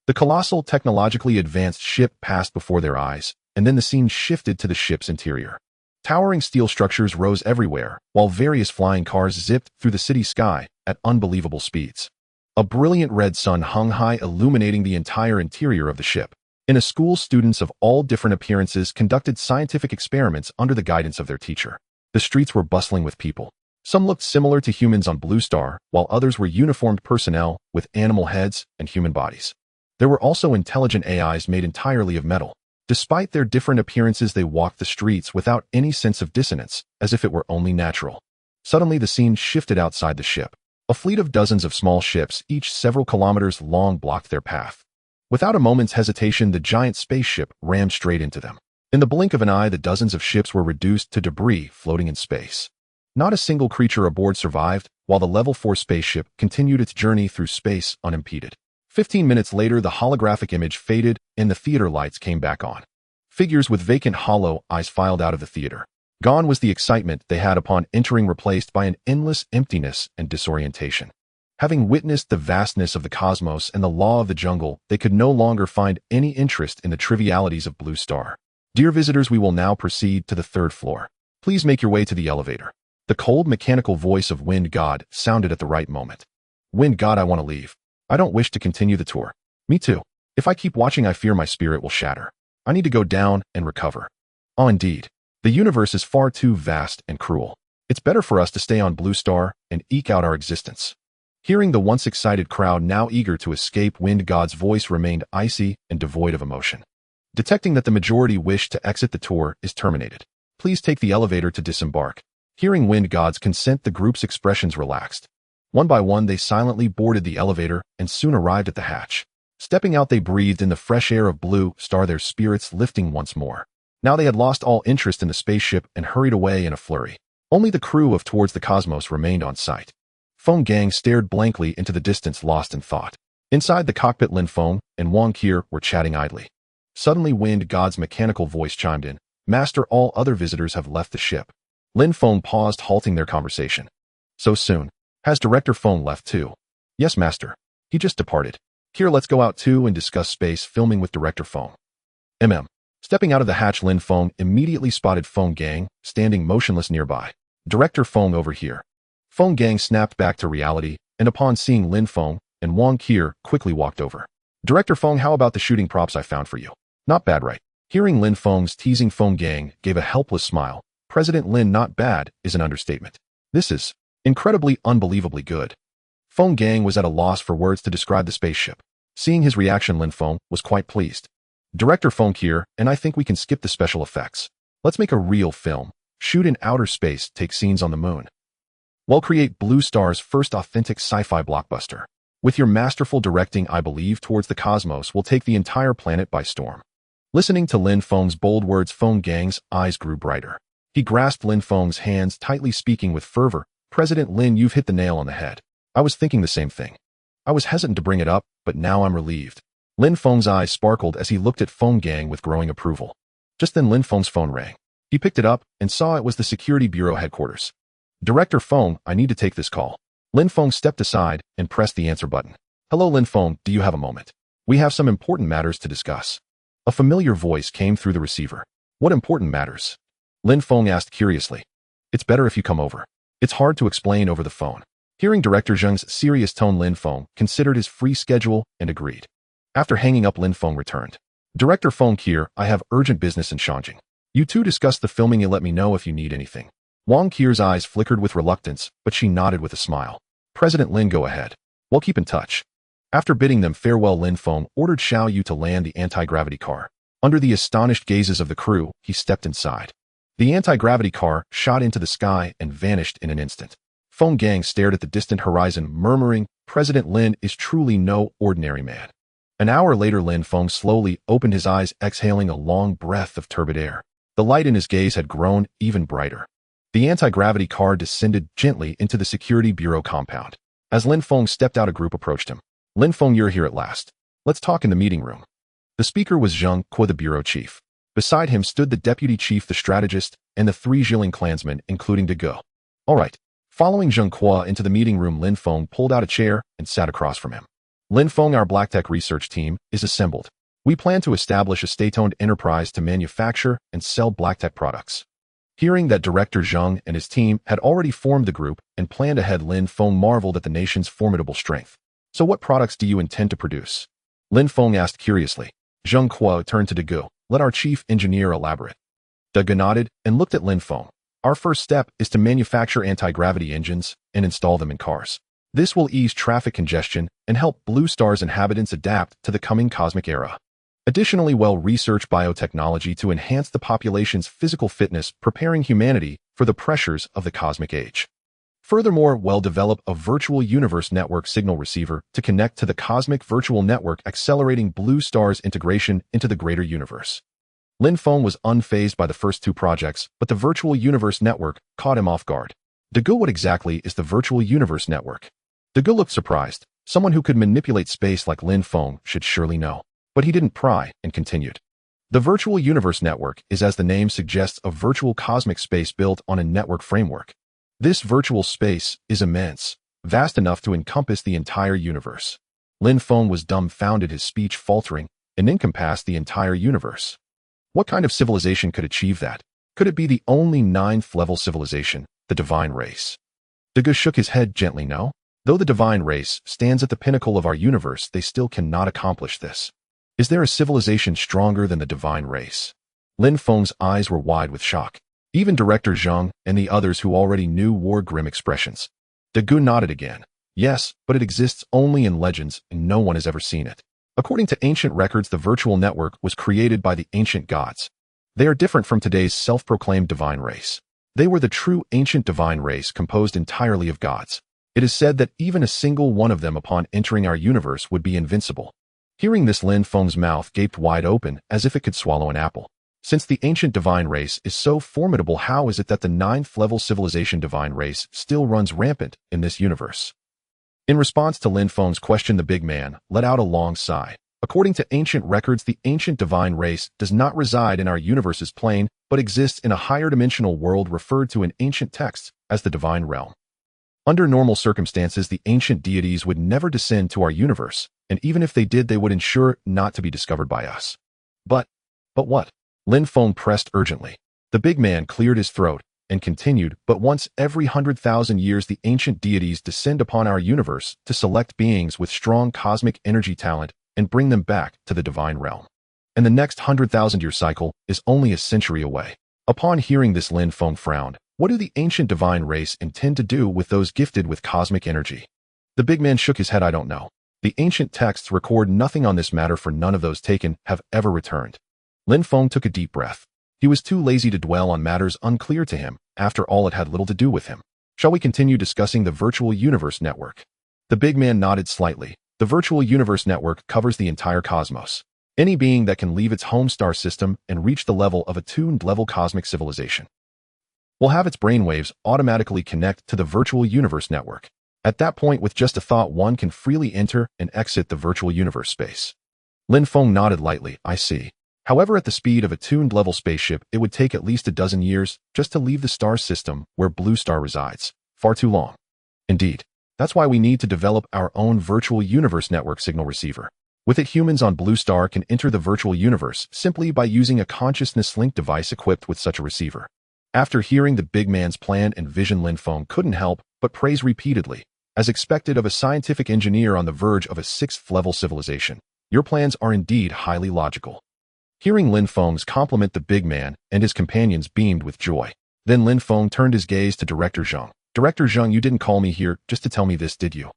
The colossal, technologically advanced ship passed before their eyes, and then the scene shifted to the ship's interior. Towering steel structures rose everywhere, while various flying cars zipped through the city sky at unbelievable speeds. A brilliant red sun hung high, illuminating the entire interior of the ship. In a school, students of all different appearances conducted scientific experiments under the guidance of their teacher. The streets were bustling with people. Some looked similar to humans on Blue Star, while others were uniformed personnel with animal heads and human bodies. There were also intelligent AIs made entirely of metal. Despite their different appearances, they walked the streets without any sense of dissonance, as if it were only natural. Suddenly, the scene shifted outside the ship. A fleet of dozens of small ships, each several kilometers long, blocked their path. Without a moment's hesitation, the giant spaceship rammed straight into them. In the blink of an eye, the dozens of ships were reduced to debris floating in space. Not a single creature aboard survived, while the Level 4 spaceship continued its journey through space unimpeded. 15 minutes later, the holographic image faded and the theater lights came back on. Figures with vacant hollow eyes filed out of the theater. Gone was the excitement they had upon entering, replaced by an endless emptiness and disorientation. Having witnessed the vastness of the cosmos and the law of the jungle, they could no longer find any interest in the trivialities of Blue Star. Dear visitors, we will now proceed to the 3rd floor. Please make your way to the elevator. The cold, mechanical voice of Wind God sounded at the right moment. Wind God, I want to leave. I don't wish to continue the tour. Me too. If I keep watching, I fear my spirit will shatter. I need to go down and recover. Oh, indeed. The universe is far too vast and cruel. It's better for us to stay on Blue Star and eke out our existence. Hearing the once excited crowd now eager to escape, Wind God's voice remained icy and devoid of emotion. Detecting that the majority wish to exit, the tour is terminated. Please take the elevator to disembark. Hearing Wind God's consent, the group's expressions relaxed. One by one, they silently boarded the elevator and soon arrived at the hatch. Stepping out, they breathed in the fresh air of Blue Star, their spirits lifting once more. Now they had lost all interest in the spaceship and hurried away in a flurry. Only the crew of Towards the Cosmos remained on site. Feng Gang stared blankly into the distance, lost in thought. Inside the cockpit, Lin Feng and Wang Qi were chatting idly. Suddenly, Wind God's mechanical voice chimed in. Master, all other visitors have left the ship. Lin Feng paused, halting their conversation. So soon? Has Director Feng left too? Yes, Master. He just departed. Here, let's go out too and discuss space filming with Director Feng. Stepping out of the hatch, Lin Feng immediately spotted Feng Gang standing motionless nearby. Director Feng, over here. Feng Gang snapped back to reality, and upon seeing Lin Feng and Wang Qi, quickly walked over. Director Feng, how about the shooting props I found for you? Not bad, right? Hearing Lin Feng's teasing, Feng Gang gave a helpless smile. President Lin, not bad is an understatement. This is incredibly, unbelievably good. Feng Gang was at a loss for words to describe the spaceship. Seeing his reaction, Lin Feng was quite pleased. Director Feng here, and I think we can skip the special effects. Let's make a real film. Shoot in outer space, take scenes on the moon. We'll create Blue Star's first authentic sci-fi blockbuster. With your masterful directing, I believe Towards the Cosmos will take the entire planet by storm. Listening to Lin Feng's bold words, Feng Gang's eyes grew brighter. He grasped Lin Feng's hands tightly, speaking with fervor. President Lin, you've hit the nail on the head. I was thinking the same thing. I was hesitant to bring it up, but now I'm relieved. Lin Feng's eyes sparkled as he looked at Feng Gang with growing approval. Just then Lin Feng's phone rang. He picked it up and saw it was the Security Bureau headquarters. Director Feng, I need to take this call. Lin Feng stepped aside and pressed the answer button. Hello, Lin Feng, do you have a moment? We have some important matters to discuss. A familiar voice came through the receiver. What important matters? Lin Feng asked curiously. It's better if you come over. It's hard to explain over the phone. Hearing Director Zheng's serious tone, Lin Feng considered his free schedule and agreed. After hanging up, Lin Feng returned. Director Feng here, I have urgent business in Shangjing. You two discuss the filming and let me know if you need anything. Wang Qir's eyes flickered with reluctance, but she nodded with a smile. President Lin, go ahead. We'll keep in touch. After bidding them farewell, Lin Feng ordered Xiao Yu to land the anti-gravity car. Under the astonished gazes of the crew, he stepped inside. The anti-gravity car shot into the sky and vanished in an instant. Feng Gang stared at the distant horizon, murmuring, President Lin is truly no ordinary man. An hour later, Lin Feng slowly opened his eyes, exhaling a long breath of turbid air. The light in his gaze had grown even brighter. The anti-gravity car descended gently into the Security Bureau compound. As Lin Feng stepped out, a group approached him. Lin Feng, you're here at last. Let's talk in the meeting room. The speaker was Zheng Kuo, the bureau chief. Beside him stood the deputy chief, the strategist, and the 3 Zhiling clansmen, including De Ge. All right. Following Zheng Kuo into the meeting room, Lin Feng pulled out a chair and sat across from him. Lin Feng, our Blacktech research team is assembled. We plan to establish a state-owned enterprise to manufacture and sell Blacktech products. Hearing that Director Zheng and his team had already formed the group and planned ahead, Lin Feng marveled at the nation's formidable strength. So what products do you intend to produce? Lin Feng asked curiously. Zheng Kuo turned to De Ge. Let our chief engineer elaborate. De Ge nodded and looked at Lin Feng. Our first step is to manufacture anti-gravity engines and install them in cars. This will ease traffic congestion and help Blue Star's inhabitants adapt to the coming cosmic era. Additionally, well-researched biotechnology to enhance the population's physical fitness, preparing humanity for the pressures of the cosmic age. Furthermore, well-develop a virtual universe network signal receiver to connect to the cosmic virtual network, accelerating Blue Star's integration into the greater universe. Lin Feng was unfazed by the first 2 projects, but the virtual universe network caught him off guard. De Ge, what exactly is the virtual universe network? De Ge looked surprised. Someone who could manipulate space like Lin Feng should surely know. But he didn't pry and continued. The virtual universe network is, as the name suggests, a virtual cosmic space built on a network framework. This virtual space is immense, vast enough to encompass the entire universe. Lin Feng was dumbfounded, his speech faltering, and encompassed the entire universe. What kind of civilization could achieve that? Could it be the only 9th-level civilization, the divine race? Dagu shook his head gently. No. Though the divine race stands at the pinnacle of our universe, they still cannot accomplish this. Is there a civilization stronger than the divine race? Lin Feng's eyes were wide with shock. Even Director Zhang and the others who already knew wore grim expressions. Dagu nodded again. Yes, but it exists only in legends and no one has ever seen it. According to ancient records, the virtual network was created by the ancient gods. They are different from today's self-proclaimed divine race. They were the true ancient divine race composed entirely of gods. It is said that even a single one of them upon entering our universe would be invincible. Hearing this, Lin Feng's mouth gaped wide open as if it could swallow an apple. Since the ancient divine race is so formidable, how is it that the 9th-level civilization divine race still runs rampant in this universe? In response to Lin Feng's question, the big man let out a long sigh. According to ancient records, the ancient divine race does not reside in our universe's plane, but exists in a higher dimensional world referred to in ancient texts as the divine realm. Under normal circumstances, the ancient deities would never descend to our universe, and even if they did, they would ensure not to be discovered by us. But what? Lin Feng pressed urgently. The big man cleared his throat and continued, but once every 100,000 years the ancient deities descend upon our universe to select beings with strong cosmic energy talent and bring them back to the divine realm. And the next 100,000-year cycle is only a century away. Upon hearing this, Lin Feng frowned. What do the ancient divine race intend to do with those gifted with cosmic energy? The big man shook his head. I don't know. The ancient texts record nothing on this matter, for none of those taken have ever returned. Lin Feng took a deep breath. He was too lazy to dwell on matters unclear to him. After all, it had little to do with him. Shall we continue discussing the virtual universe network? The big man nodded slightly. The virtual universe network covers the entire cosmos. Any being that can leave its home star system and reach the level of attuned level cosmic civilization will have its brainwaves automatically connect to the virtual universe network. At that point, with just a thought, one can freely enter and exit the virtual universe space. Lin Feng nodded lightly. I see. However, at the speed of a tuned level spaceship, it would take at least a dozen years just to leave the star system where Blue Star resides. Far too long. Indeed. That's why we need to develop our own virtual universe network signal receiver. With it, humans on Blue Star can enter the virtual universe simply by using a consciousness link device equipped with such a receiver. After hearing the big man's plan and vision, Lin Feng couldn't help but praise repeatedly. As expected of a scientific engineer on the verge of a 6th-level civilization, your plans are indeed highly logical. Hearing Lin Feng's compliment, the big man and his companions beamed with joy. Then Lin Feng turned his gaze to Director Zhang. Director Zhang, you didn't call me here just to tell me this, did you?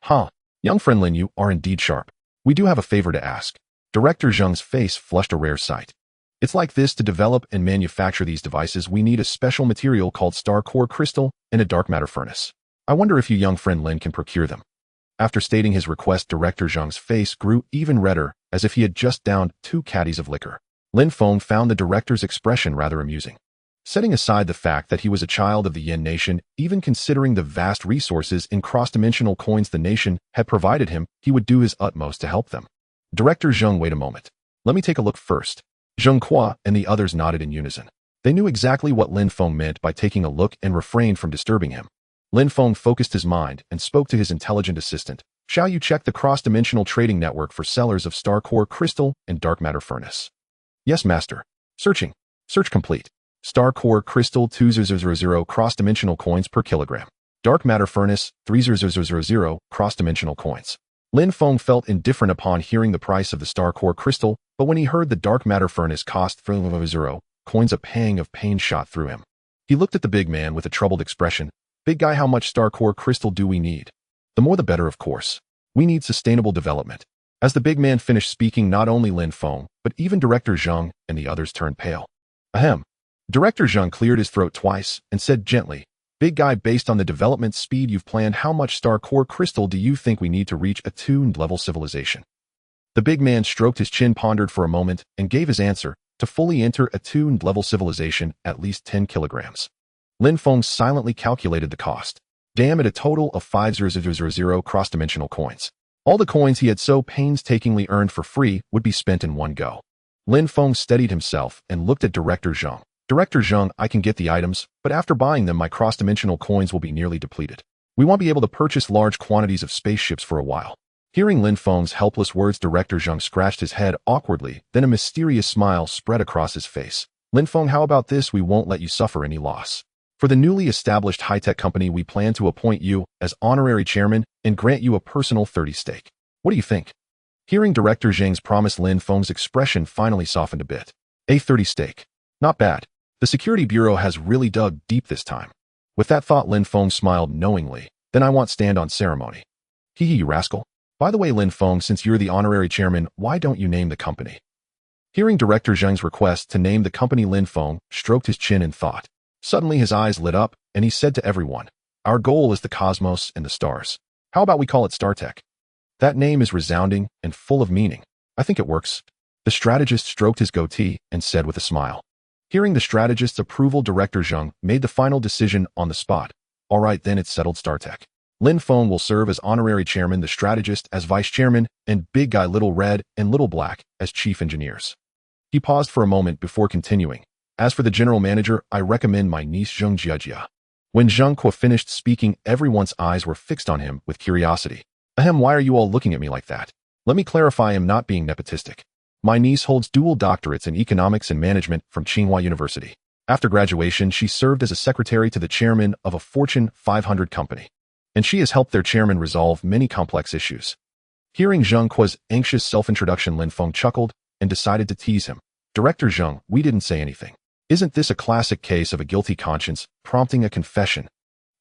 Huh. Young friend Lin, you are indeed sharp. We do have a favor to ask. Director Zhang's face flushed, a rare sight. It's like this: to develop and manufacture these devices, we need a special material called star core crystal and a dark matter furnace. I wonder if you, young friend Lin, can procure them. After stating his request, Director Zhang's face grew even redder, as if he had just downed 2 caddies of liquor. Lin Feng found the director's expression rather amusing. Setting aside the fact that he was a child of the Yin nation, even considering the vast resources in cross-dimensional coins the nation had provided him, he would do his utmost to help them. Director Zhang, wait a moment. Let me take a look first. Zheng Qua and the others nodded in unison. They knew exactly what Lin Feng meant by taking a look and refrained from disturbing him. Lin Feng focused his mind and spoke to his intelligent assistant. Shall you check the cross-dimensional trading network for sellers of star core crystal and dark matter furnace? Yes, master. Searching. Search complete. Star core crystal 2000 cross-dimensional coins per kilogram. Dark matter furnace 3000 cross-dimensional coins. Lin Feng felt indifferent upon hearing the price of the star core crystal, but when he heard the dark matter furnace cost 3000 coins, a pang of pain shot through him. He looked at the big man with a troubled expression. Big guy, how much star core crystal do we need? The more the better, of course. We need sustainable development. As the big man finished speaking, not only Lin Feng, but even Director Zhang and the others turned pale. Ahem. Director Zhang cleared his throat twice and said gently, Big guy, based on the development speed you've planned, how much star core crystal do you think we need to reach attuned level civilization? The big man stroked his chin, pondered for a moment, and gave his answer. To fully enter attuned level civilization, at least 10 kilograms. Lin Feng silently calculated the cost. Damn it, a total of 5000 cross-dimensional coins. All the coins he had so painstakingly earned for free would be spent in one go. Lin Feng steadied himself and looked at Director Zhang. Director Zhang, I can get the items, but after buying them, my cross-dimensional coins will be nearly depleted. We won't be able to purchase large quantities of spaceships for a while. Hearing Lin Feng's helpless words, Director Zheng scratched his head awkwardly, then a mysterious smile spread across his face. Lin Feng, how about this? We won't let you suffer any loss. For the newly established high-tech company, we plan to appoint you as honorary chairman and grant you a personal 30 stake. What do you think? Hearing Director Zheng's promise, Lin Feng's expression finally softened a bit. A 30 stake. Not bad. The Security Bureau has really dug deep this time. With that thought, Lin Feng smiled knowingly. Then I want stand on ceremony. Hee hee, you rascal. By the way, Lin Feng, since you're the honorary chairman, why don't you name the company? Hearing Director Zheng's request to name the company, Lin Feng stroked his chin in thought. Suddenly his eyes lit up, and he said to everyone, our goal is the cosmos and the stars. How about we call it StarTech? That name is resounding and full of meaning. I think it works. The strategist stroked his goatee and said with a smile. Hearing the strategist's approval, Director Zheng made the final decision on the spot. All right, then it's settled. StarTech. Lin Feng will serve as honorary chairman, the strategist as vice chairman, and Big Guy Little Red and Little Black as chief engineers. He paused for a moment before continuing. As for the general manager, I recommend my niece Zheng Jiajia. When Zheng Kuo finished speaking, everyone's eyes were fixed on him with curiosity. Ahem, why are you all looking at me like that? Let me clarify, I am not being nepotistic. My niece holds dual doctorates in economics and management from Tsinghua University. After graduation, she served as a secretary to the chairman of a Fortune 500 company, and she has helped their chairman resolve many complex issues. Hearing Zheng Kuo's anxious self-introduction, Lin Feng chuckled and decided to tease him. Director Zheng, we didn't say anything. Isn't this a classic case of a guilty conscience prompting a confession?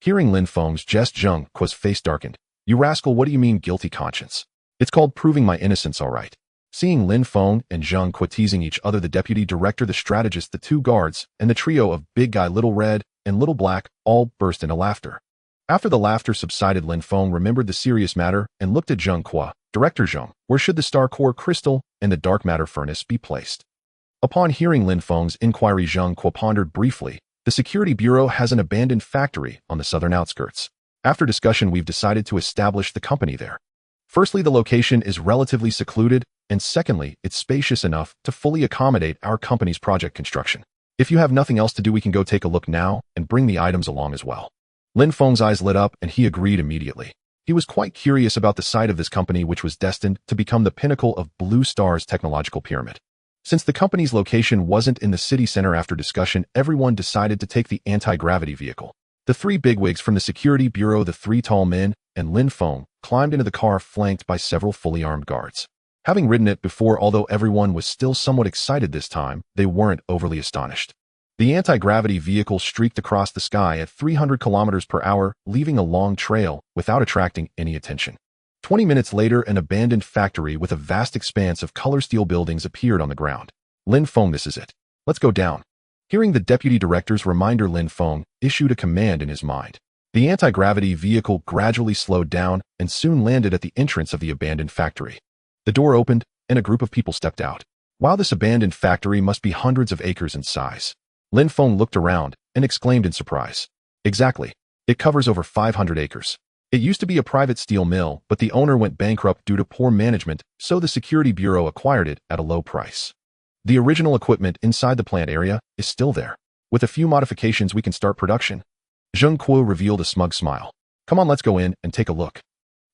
Hearing Lin Feng's jest, Zheng Kuo's face darkened. You rascal, what do you mean guilty conscience? It's called proving my innocence, all right. Seeing Lin Feng and Zheng Kuo teasing each other, the deputy director, the strategist, the two guards, and the trio of Big Guy Little Red and Little Black all burst into laughter. After the laughter subsided, Lin Feng remembered the serious matter and looked at Zheng Kuo. Director Zheng, where should the star core crystal and the dark matter furnace be placed? Upon hearing Lin Feng's inquiry, Zheng Kuo pondered briefly. The Security Bureau has an abandoned factory on the southern outskirts. After discussion, we've decided to establish the company there. Firstly, the location is relatively secluded, and secondly, it's spacious enough to fully accommodate our company's project construction. If you have nothing else to do, we can go take a look now and bring the items along as well. Lin Feng's eyes lit up and he agreed immediately. He was quite curious about the site of this company, which was destined to become the pinnacle of Blue Star's technological pyramid. Since the company's location wasn't in the city center, after discussion, everyone decided to take the anti-gravity vehicle. The three bigwigs from the Security Bureau, the three tall men, and Lin Feng climbed into the car, flanked by several fully armed guards. Having ridden it before, although everyone was still somewhat excited this time, they weren't overly astonished. The anti-gravity vehicle streaked across the sky at 300 kilometers per hour, leaving a long trail without attracting any attention. 20 minutes later, an abandoned factory with a vast expanse of color steel buildings appeared on the ground. Lin Feng, this is it. Let's go down. Hearing the deputy director's reminder, Lin Feng issued a command in his mind. The anti-gravity vehicle gradually slowed down and soon landed at the entrance of the abandoned factory. The door opened and a group of people stepped out. Wow, this abandoned factory must be hundreds of acres in size. Lin Feng looked around and exclaimed in surprise. Exactly. It covers over 500 acres. It used to be a private steel mill, but the owner went bankrupt due to poor management, so the Security Bureau acquired it at a low price. The original equipment inside the plant area is still there. With a few modifications, we can start production. Zheng Kuo revealed a smug smile. Come on, let's go in and take a look.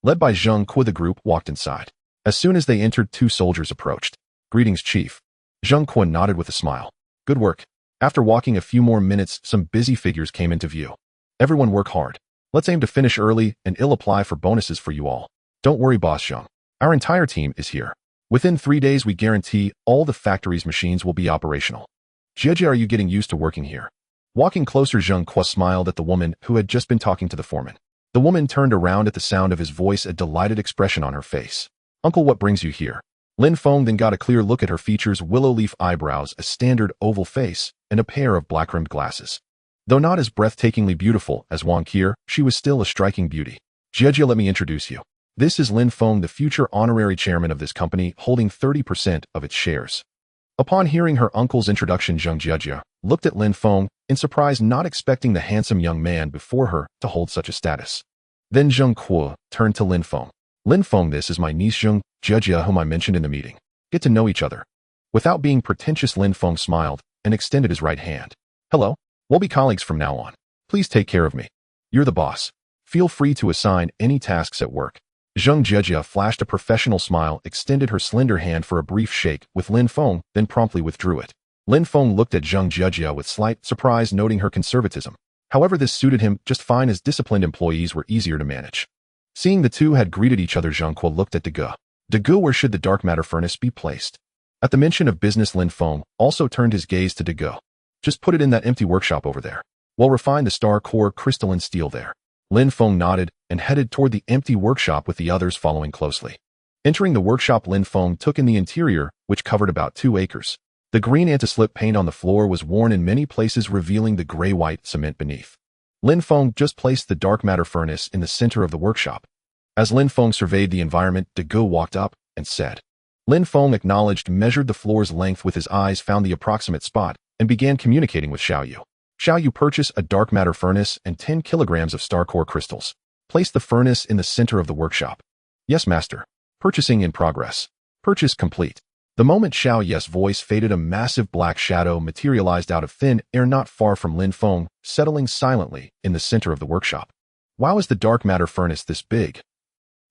Led by Zheng Kuo, the group walked inside. As soon as they entered, two soldiers approached. Greetings, Chief. Zheng Kuo nodded with a smile. Good work. After walking a few more minutes, some busy figures came into view. Everyone work hard. Let's aim to finish early and I'll apply for bonuses for you all. Don't worry, Boss Zheng. Our entire team is here. Within 3 days, we guarantee all the factory's machines will be operational. Jieji, are you getting used to working here? Walking closer, Zheng Kuo smiled at the woman who had just been talking to the foreman. The woman turned around at the sound of his voice, a delighted expression on her face. Uncle, what brings you here? Lin Feng then got a clear look at her features: willow leaf eyebrows, a standard oval face, and a pair of black-rimmed glasses. Though not as breathtakingly beautiful as Wang Qier, she was still a striking beauty. Jieji, let me introduce you. This is Lin Feng, the future honorary chairman of this company, holding 30% of its shares. Upon hearing her uncle's introduction, Zheng Jiajia looked at Lin Feng in surprise, not expecting the handsome young man before her to hold such a status. Then Zheng Kuo turned to Lin Feng. Lin Feng, this is my niece Zheng Jiajia, whom I mentioned in the meeting. Get to know each other. Without being pretentious, Lin Feng smiled and extended his right hand. Hello. We'll be colleagues from now on. Please take care of me. You're the boss. Feel free to assign any tasks at work. Zheng Jejia flashed a professional smile, extended her slender hand for a brief shake with Lin Feng, then promptly withdrew it. Lin Feng looked at Zheng Jejia with slight surprise, noting her conservatism. However, this suited him just fine, as disciplined employees were easier to manage. Seeing the two had greeted each other, Zheng Kuo looked at De Ge. De Ge, where should the dark matter furnace be placed? At the mention of business, Lin Feng also turned his gaze to De Ge. Just put it in that empty workshop over there. We'll refine the star core crystalline steel there. Lin Feng nodded and headed toward the empty workshop, with the others following closely. Entering the workshop, Lin Feng took in the interior, which covered about 2 acres. The green anti-slip paint on the floor was worn in many places, revealing the gray-white cement beneath. Lin Feng just placed the dark matter furnace in the center of the workshop. As Lin Feng surveyed the environment, De Ge walked up and said. Lin Feng acknowledged, measured the floor's length with his eyes, found the approximate spot, and began communicating with Xiaoyu. Xiaoyu, purchase a dark matter furnace and 10 kilograms of star core crystals. Place the furnace in the center of the workshop. Yes, master. Purchasing in progress. Purchase complete. The moment Xiaoyu's voice faded, a massive black shadow materialized out of thin air not far from Lin Feng, settling silently in the center of the workshop. Wow, is the dark matter furnace this big?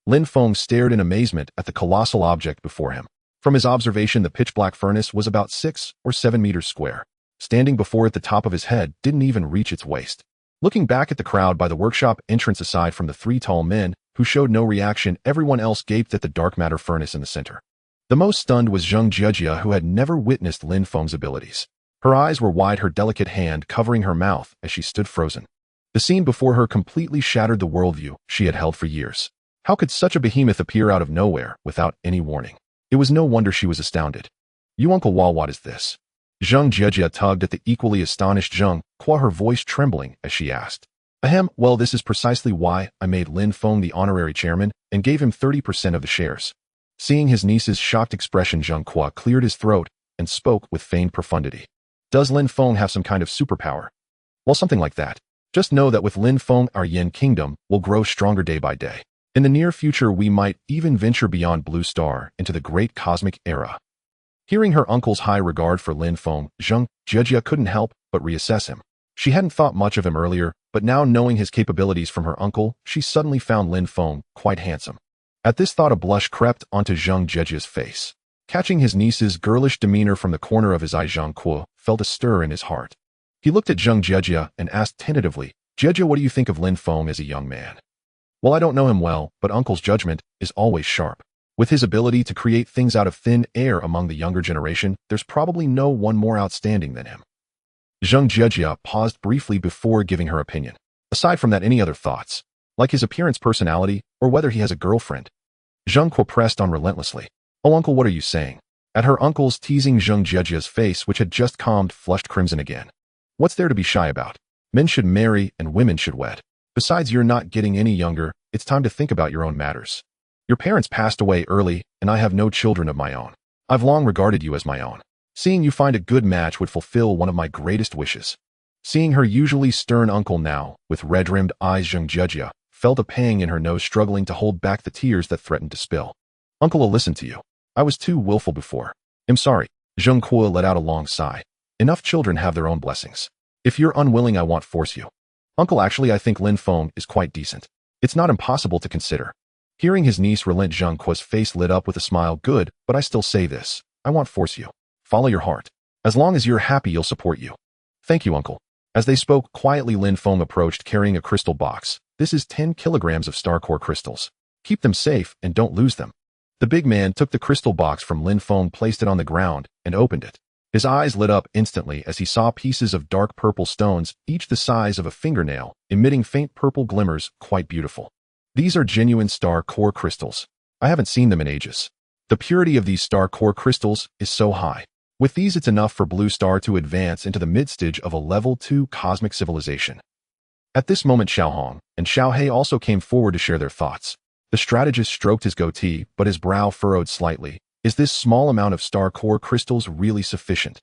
Lin Feng stared in amazement at the colossal object before him. From his observation, the pitch-black furnace was about 6 or 7 meters square. Standing before it, the top of his head didn't even reach its waist. Looking back at the crowd by the workshop entrance, aside from the 3 tall men, who showed no reaction, everyone else gaped at the dark matter furnace in the center. The most stunned was Zheng Jejia, who had never witnessed Lin Feng's abilities. Her eyes were wide, her delicate hand covering her mouth as she stood frozen. The scene before her completely shattered the worldview she had held for years. How could such a behemoth appear out of nowhere without any warning? It was no wonder she was astounded. You Uncle Wal, what is this? Zheng Jejia tugged at the equally astonished Zheng Kuo, her voice trembling as she asked. Ahem, well, this is precisely why I made Lin Feng the honorary chairman and gave him 30% of the shares. Seeing his niece's shocked expression, Zheng Kuo cleared his throat and spoke with feigned profundity. Does Lin Feng have some kind of superpower? Well, something like that. Just know that with Lin Feng, our Yin kingdom will grow stronger day by day. In the near future, we might even venture beyond Blue Star into the great cosmic era. Hearing her uncle's high regard for Lin Feng, Zheng Jejia couldn't help but reassess him. She hadn't thought much of him earlier, but now, knowing his capabilities from her uncle, she suddenly found Lin Feng quite handsome. At this thought, a blush crept onto Zheng Jejia's face. Catching his niece's girlish demeanor from the corner of his eye, Zheng Kuo felt a stir in his heart. He looked at Zheng Jejia and asked tentatively, Jejia, what do you think of Lin Feng as a young man? Well, I don't know him well, but uncle's judgment is always sharp. With his ability to create things out of thin air among the younger generation, there's probably no one more outstanding than him. Zheng Jejia paused briefly before giving her opinion. Aside from that, any other thoughts? Like his appearance, personality, or whether he has a girlfriend? Zheng Kuo pressed on relentlessly. Oh, uncle, what are you saying? At her uncle's teasing, Zheng Jejia's face, which had just calmed, flushed crimson again. What's there to be shy about? Men should marry and women should wed. Besides, you're not getting any younger. It's time to think about your own matters. Your parents passed away early, and I have no children of my own. I've long regarded you as my own. Seeing you find a good match would fulfill one of my greatest wishes. Seeing her usually stern uncle now, with red-rimmed eyes, Zheng Jejia felt a pang in her nose, struggling to hold back the tears that threatened to spill. Uncle will listen to you. I was too willful before. I'm sorry. Zheng Kuo let out a long sigh. Enough children have their own blessings. If you're unwilling, I won't force you. Uncle, actually, I think Lin Feng is quite decent. It's not impossible to consider. Hearing his niece relent, Zheng Kuo's face lit up with a smile. Good, but I still say this. I won't force you. Follow your heart. As long as you're happy, you'll support you. Thank you, uncle. As they spoke quietly, Lin Feng approached, carrying a crystal box. This is 10 kilograms of star core crystals. Keep them safe and don't lose them. The big man took the crystal box from Lin Feng, placed it on the ground, and opened it. His eyes lit up instantly as he saw pieces of dark purple stones, each the size of a fingernail, emitting faint purple glimmers, quite beautiful. These are genuine star core crystals. I haven't seen them in ages. The purity of these star core crystals is so high. With these, it's enough for Blue Star to advance into the mid-stage of a level 2 cosmic civilization. At this moment, Xiao Hong and Xiao He also came forward to share their thoughts. The strategist stroked his goatee, but his brow furrowed slightly. Is this small amount of star core crystals really sufficient?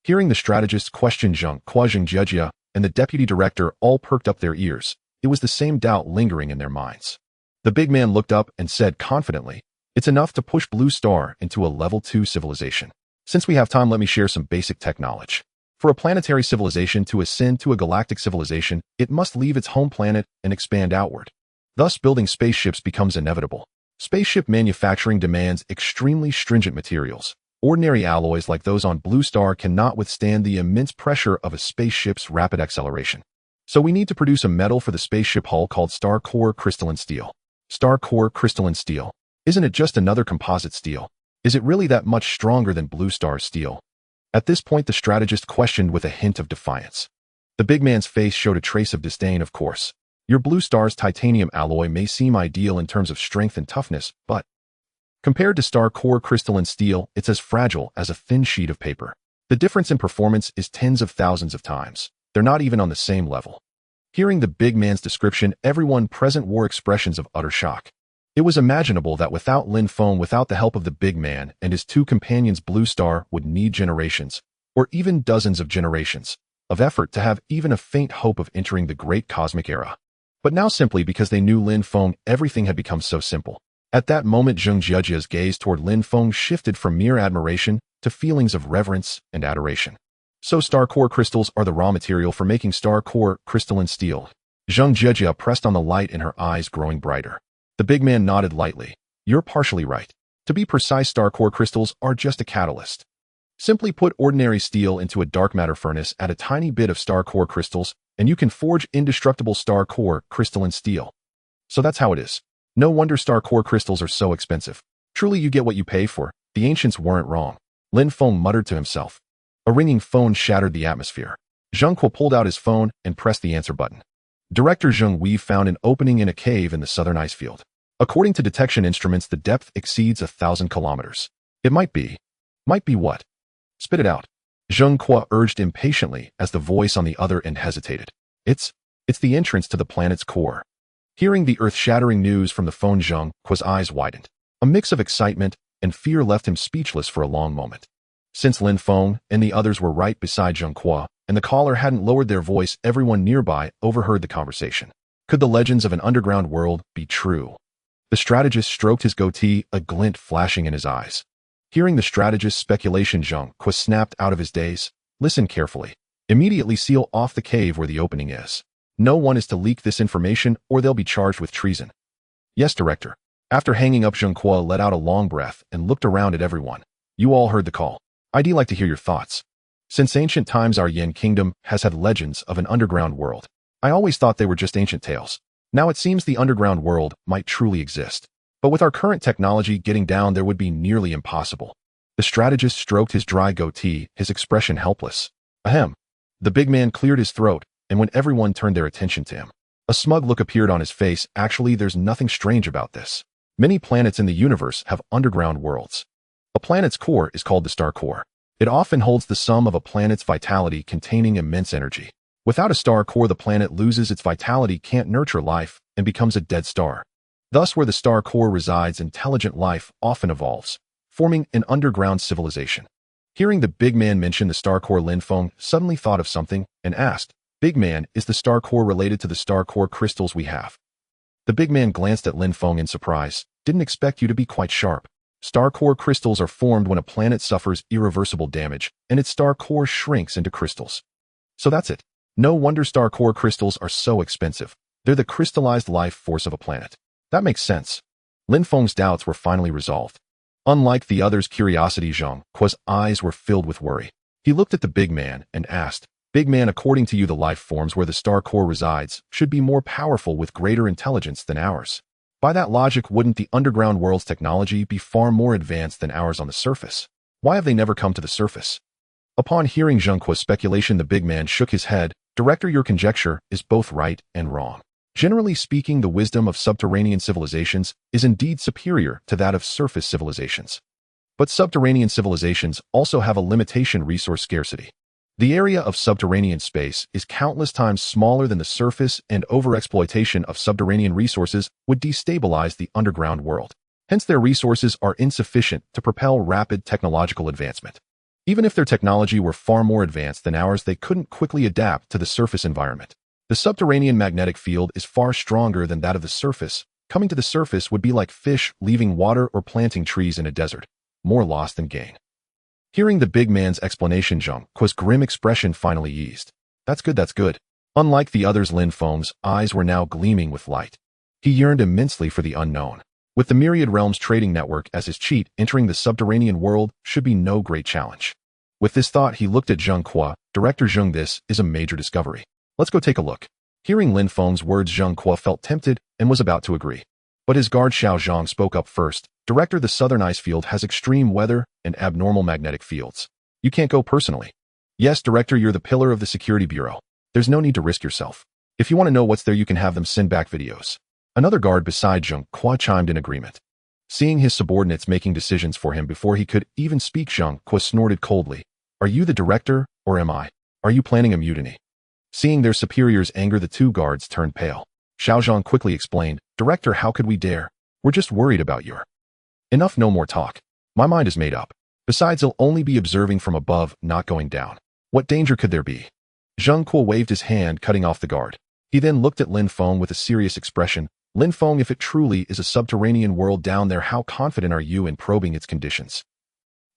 Hearing the strategist's question, Zheng Kuo, Zheng Jejia, and the deputy director all perked up their ears. It was the same doubt lingering in their minds. The big man looked up and said confidently, it's enough to push Blue Star into a level 2 civilization. Since we have time, let me share some basic tech knowledge. For a planetary civilization to ascend to a galactic civilization, it must leave its home planet and expand outward. Thus, building spaceships becomes inevitable. Spaceship manufacturing demands extremely stringent materials. Ordinary alloys like those on Blue Star cannot withstand the immense pressure of a spaceship's rapid acceleration. So we need to produce a metal for the spaceship hull called star core crystalline steel. Star core crystalline steel. Isn't it just another composite steel? Is it really that much stronger than Blue Star's steel? At this point, the strategist questioned with a hint of defiance. The big man's face showed a trace of disdain, of course. Your Blue Star's titanium alloy may seem ideal in terms of strength and toughness, but compared to star core crystalline steel, it's as fragile as a thin sheet of paper. The difference in performance is tens of thousands of times. They're not even on the same level. Hearing the big man's description, everyone present wore expressions of utter shock. It was imaginable that without Lin Feng, without the help of the big man and his two companions, Blue Star would need generations, or even dozens of generations, of effort to have even a faint hope of entering the great cosmic era. But now, simply because they knew Lin Feng, everything had become so simple. At that moment, Zheng Jiejia's gaze toward Lin Feng shifted from mere admiration to feelings of reverence and adoration. So star core crystals are the raw material for making star core crystalline steel. Zheng Jiejia pressed on the light in her eyes, growing brighter. The big man nodded lightly. You're partially right. To be precise, star core crystals are just a catalyst. Simply put ordinary steel into a dark matter furnace, add a tiny bit of star core crystals, and you can forge indestructible star core crystalline steel. So that's how it is. No wonder star core crystals are so expensive. Truly, you get what you pay for. The ancients weren't wrong. Lin Feng muttered to himself. A ringing phone shattered the atmosphere. Zheng Kuo pulled out his phone and pressed the answer button. Director Zheng Wei found an opening in a cave in the southern ice field. According to detection instruments, the depth exceeds 1,000 kilometers. It might be. Might be what? Spit it out. Zheng Kuo urged impatiently as the voice on the other end hesitated. It's the entrance to the planet's core. Hearing the earth-shattering news from the phone, Zheng Kuo's eyes widened. A mix of excitement and fear left him speechless for a long moment. Since Lin Feng and the others were right beside Zheng Kuo, and the caller hadn't lowered their voice, everyone nearby overheard the conversation. Could the legends of an underground world be true? The strategist stroked his goatee, a glint flashing in his eyes. Hearing the strategist's speculation, Zheng Kuo snapped out of his daze. Listen carefully. Immediately seal off the cave where the opening is. No one is to leak this information or they'll be charged with treason. Yes, Director. After hanging up, Zheng Kuo let out a long breath and looked around at everyone. You all heard the call. I'd like to hear your thoughts. Since ancient times, our Yin Kingdom has had legends of an underground world. I always thought they were just ancient tales. Now it seems the underground world might truly exist. But with our current technology, getting down there would be nearly impossible. The strategist stroked his dry goatee, his expression helpless. Ahem. The big man cleared his throat, and when everyone turned their attention to him, a smug look appeared on his face. Actually, there's nothing strange about this. Many planets in the universe have underground worlds. A planet's core is called the star core. It often holds the sum of a planet's vitality, containing immense energy. Without a star core, the planet loses its vitality, can't nurture life, and becomes a dead star. Thus, where the star core resides, intelligent life often evolves, forming an underground civilization. Hearing the big man mention the star core, Lin Feng suddenly thought of something and asked, Big man, is the star core related to the star core crystals we have? The big man glanced at Lin Feng in surprise. Didn't expect you to be quite sharp. Star core crystals are formed when a planet suffers irreversible damage, and its star core shrinks into crystals. So that's it. No wonder star core crystals are so expensive. They're the crystallized life force of a planet. That makes sense. Lin Feng's doubts were finally resolved. Unlike the others' curiosity, Zheng Kuo's eyes were filled with worry. He looked at the big man and asked, Big man, according to you, the life forms where the star core resides should be more powerful with greater intelligence than ours. By that logic, wouldn't the underground world's technology be far more advanced than ours on the surface? Why have they never come to the surface? Upon hearing Zheng Kuo's speculation, the big man shook his head. Director, your conjecture is both right and wrong. Generally speaking, the wisdom of subterranean civilizations is indeed superior to that of surface civilizations. But subterranean civilizations also have a limitation: resource scarcity. The area of subterranean space is countless times smaller than the surface, and overexploitation of subterranean resources would destabilize the underground world. Hence, their resources are insufficient to propel rapid technological advancement. Even if their technology were far more advanced than ours, they couldn't quickly adapt to the surface environment. The subterranean magnetic field is far stronger than that of the surface. Coming to the surface would be like fish leaving water or planting trees in a desert. More loss than gain. Hearing the big man's explanation, Zhang Kuo's grim expression finally eased. That's good, that's good. Unlike the others, Lin Feng's eyes were now gleaming with light. He yearned immensely for the unknown. With the Myriad Realms trading network as his cheat, entering the subterranean world should be no great challenge. With this thought, he looked at Zhang Kuo. Director Zhang, this is a major discovery. Let's go take a look. Hearing Lin Feng's words, Zhang Kuo felt tempted and was about to agree. But his guard Xiao Zhang spoke up first. Director, the southern ice field has extreme weather and abnormal magnetic fields. You can't go personally. Yes, Director, you're the pillar of the security bureau. There's no need to risk yourself. If you want to know what's there, you can have them send back videos. Another guard beside Zhang Kuo chimed in agreement. Seeing his subordinates making decisions for him before he could even speak, Zhang Kuo snorted coldly. Are you the director, or am I? Are you planning a mutiny? Seeing their superior's anger, the two guards turned pale. Xiao Zhang quickly explained, Director, how could we dare? We're just worried about your... Enough, no more talk. My mind is made up. Besides, he'll only be observing from above, not going down. What danger could there be? Zhang Kuo waved his hand, cutting off the guard. He then looked at Lin Feng with a serious expression. Lin Feng, if it truly is a subterranean world down there, how confident are you in probing its conditions?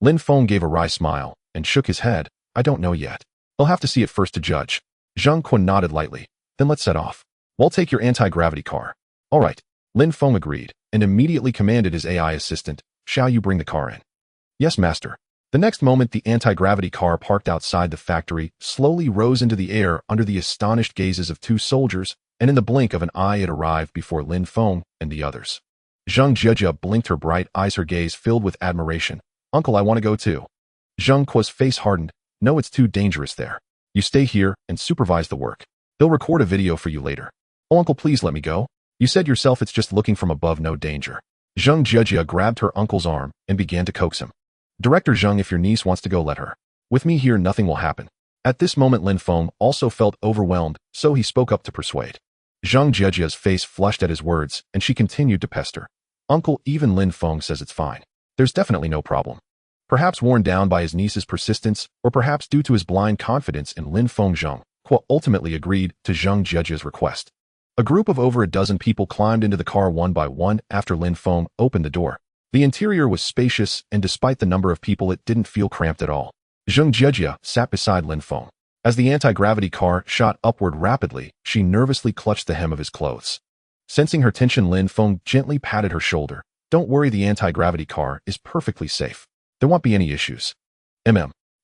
Lin Feng gave a wry smile and shook his head. I don't know yet. I'll have to see it first to judge. Zhang Kuo nodded lightly. Then let's set off. We'll take your anti-gravity car. All right. Lin Feng agreed and immediately commanded his AI assistant, shall you bring the car in? Yes, master. The next moment, the anti-gravity car parked outside the factory slowly rose into the air under the astonished gazes of two soldiers, and in the blink of an eye it arrived before Lin Feng and the others. Zhang Jia blinked her bright eyes, her gaze filled with admiration. Uncle, I want to go too. Zhang Kuo's face hardened. No, it's too dangerous there. You stay here and supervise the work. They'll record a video for you later. Oh, uncle, please let me go. You said yourself it's just looking from above, no danger. Zhang Jia grabbed her uncle's arm and began to coax him. Director Zhang, if your niece wants to go, let her. With me here, nothing will happen. At this moment, Lin Feng also felt overwhelmed, so he spoke up to persuade. Zhang Jiajia's face flushed at his words, and she continued to pester. Uncle, even Lin Feng says it's fine. There's definitely no problem. Perhaps worn down by his niece's persistence, or perhaps due to his blind confidence in Lin Feng, Zhang Kuo ultimately agreed to Zhang Jiajia's request. A group of over a dozen people climbed into the car one by one after Lin Feng opened the door. The interior was spacious, and despite the number of people, it didn't feel cramped at all. Zhang Jiajia sat beside Lin Feng. As the anti-gravity car shot upward rapidly, she nervously clutched the hem of his clothes. Sensing her tension, Lin Feng gently patted her shoulder. Don't worry, the anti-gravity car is perfectly safe. There won't be any issues.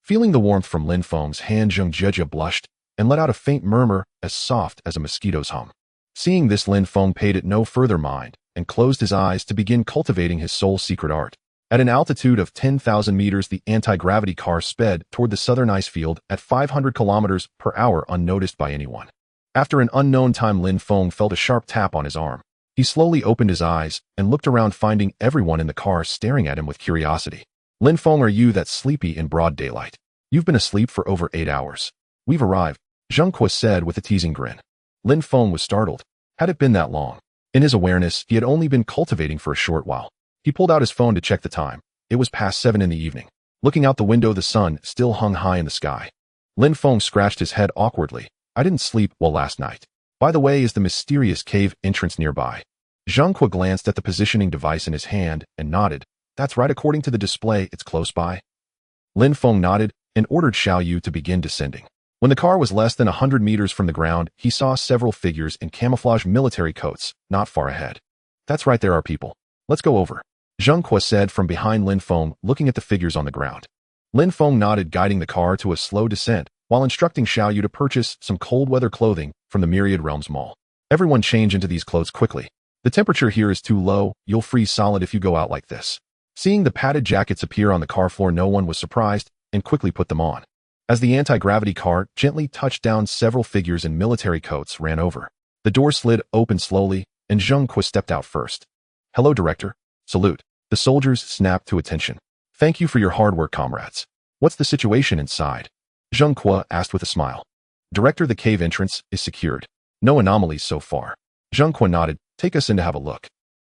Feeling the warmth from Lin Feng's hand, Zhang Jiajia blushed and let out a faint murmur as soft as a mosquito's hum. Seeing this, Lin Feng paid it no further mind and closed his eyes to begin cultivating his soul's secret art. At an altitude of 10,000 meters, the anti-gravity car sped toward the southern ice field at 500 kilometers per hour unnoticed by anyone. After an unknown time, Lin Feng felt a sharp tap on his arm. He slowly opened his eyes and looked around, finding everyone in the car staring at him with curiosity. Lin Feng, are you that sleepy in broad daylight? You've been asleep for over 8 hours. We've arrived, Zhang Kuo said with a teasing grin. Lin Feng was startled. Had it been that long? In his awareness, he had only been cultivating for a short while. He pulled out his phone to check the time. It was past 7 in the evening. Looking out the window, the sun still hung high in the sky. Lin Feng scratched his head awkwardly. I didn't sleep well last night. By the way, is the mysterious cave entrance nearby? Zhang Kuo glanced at the positioning device in his hand and nodded. That's right, according to the display, it's close by. Lin Feng nodded and ordered Xiao Yu to begin descending. When the car was less than 100 meters from the ground, he saw several figures in camouflage military coats, not far ahead. That's right, there are people. Let's go over, Zhang Kuo said from behind Lin Feng, looking at the figures on the ground. Lin Feng nodded, guiding the car to a slow descent, while instructing Xiao Yu to purchase some cold-weather clothing from the Myriad Realms Mall. Everyone change into these clothes quickly. The temperature here is too low, you'll freeze solid if you go out like this. Seeing the padded jackets appear on the car floor, no one was surprised and quickly put them on. As the anti-gravity car gently touched down, several figures in military coats ran over. The door slid open slowly, and Zhang Kuo stepped out first. Hello, Director. Salute. The soldiers snapped to attention. Thank you for your hard work, comrades. What's the situation inside? Zhang Kuo asked with a smile. Director, the cave entrance is secured. No anomalies so far. Zhang Kuo nodded. Take us in to have a look.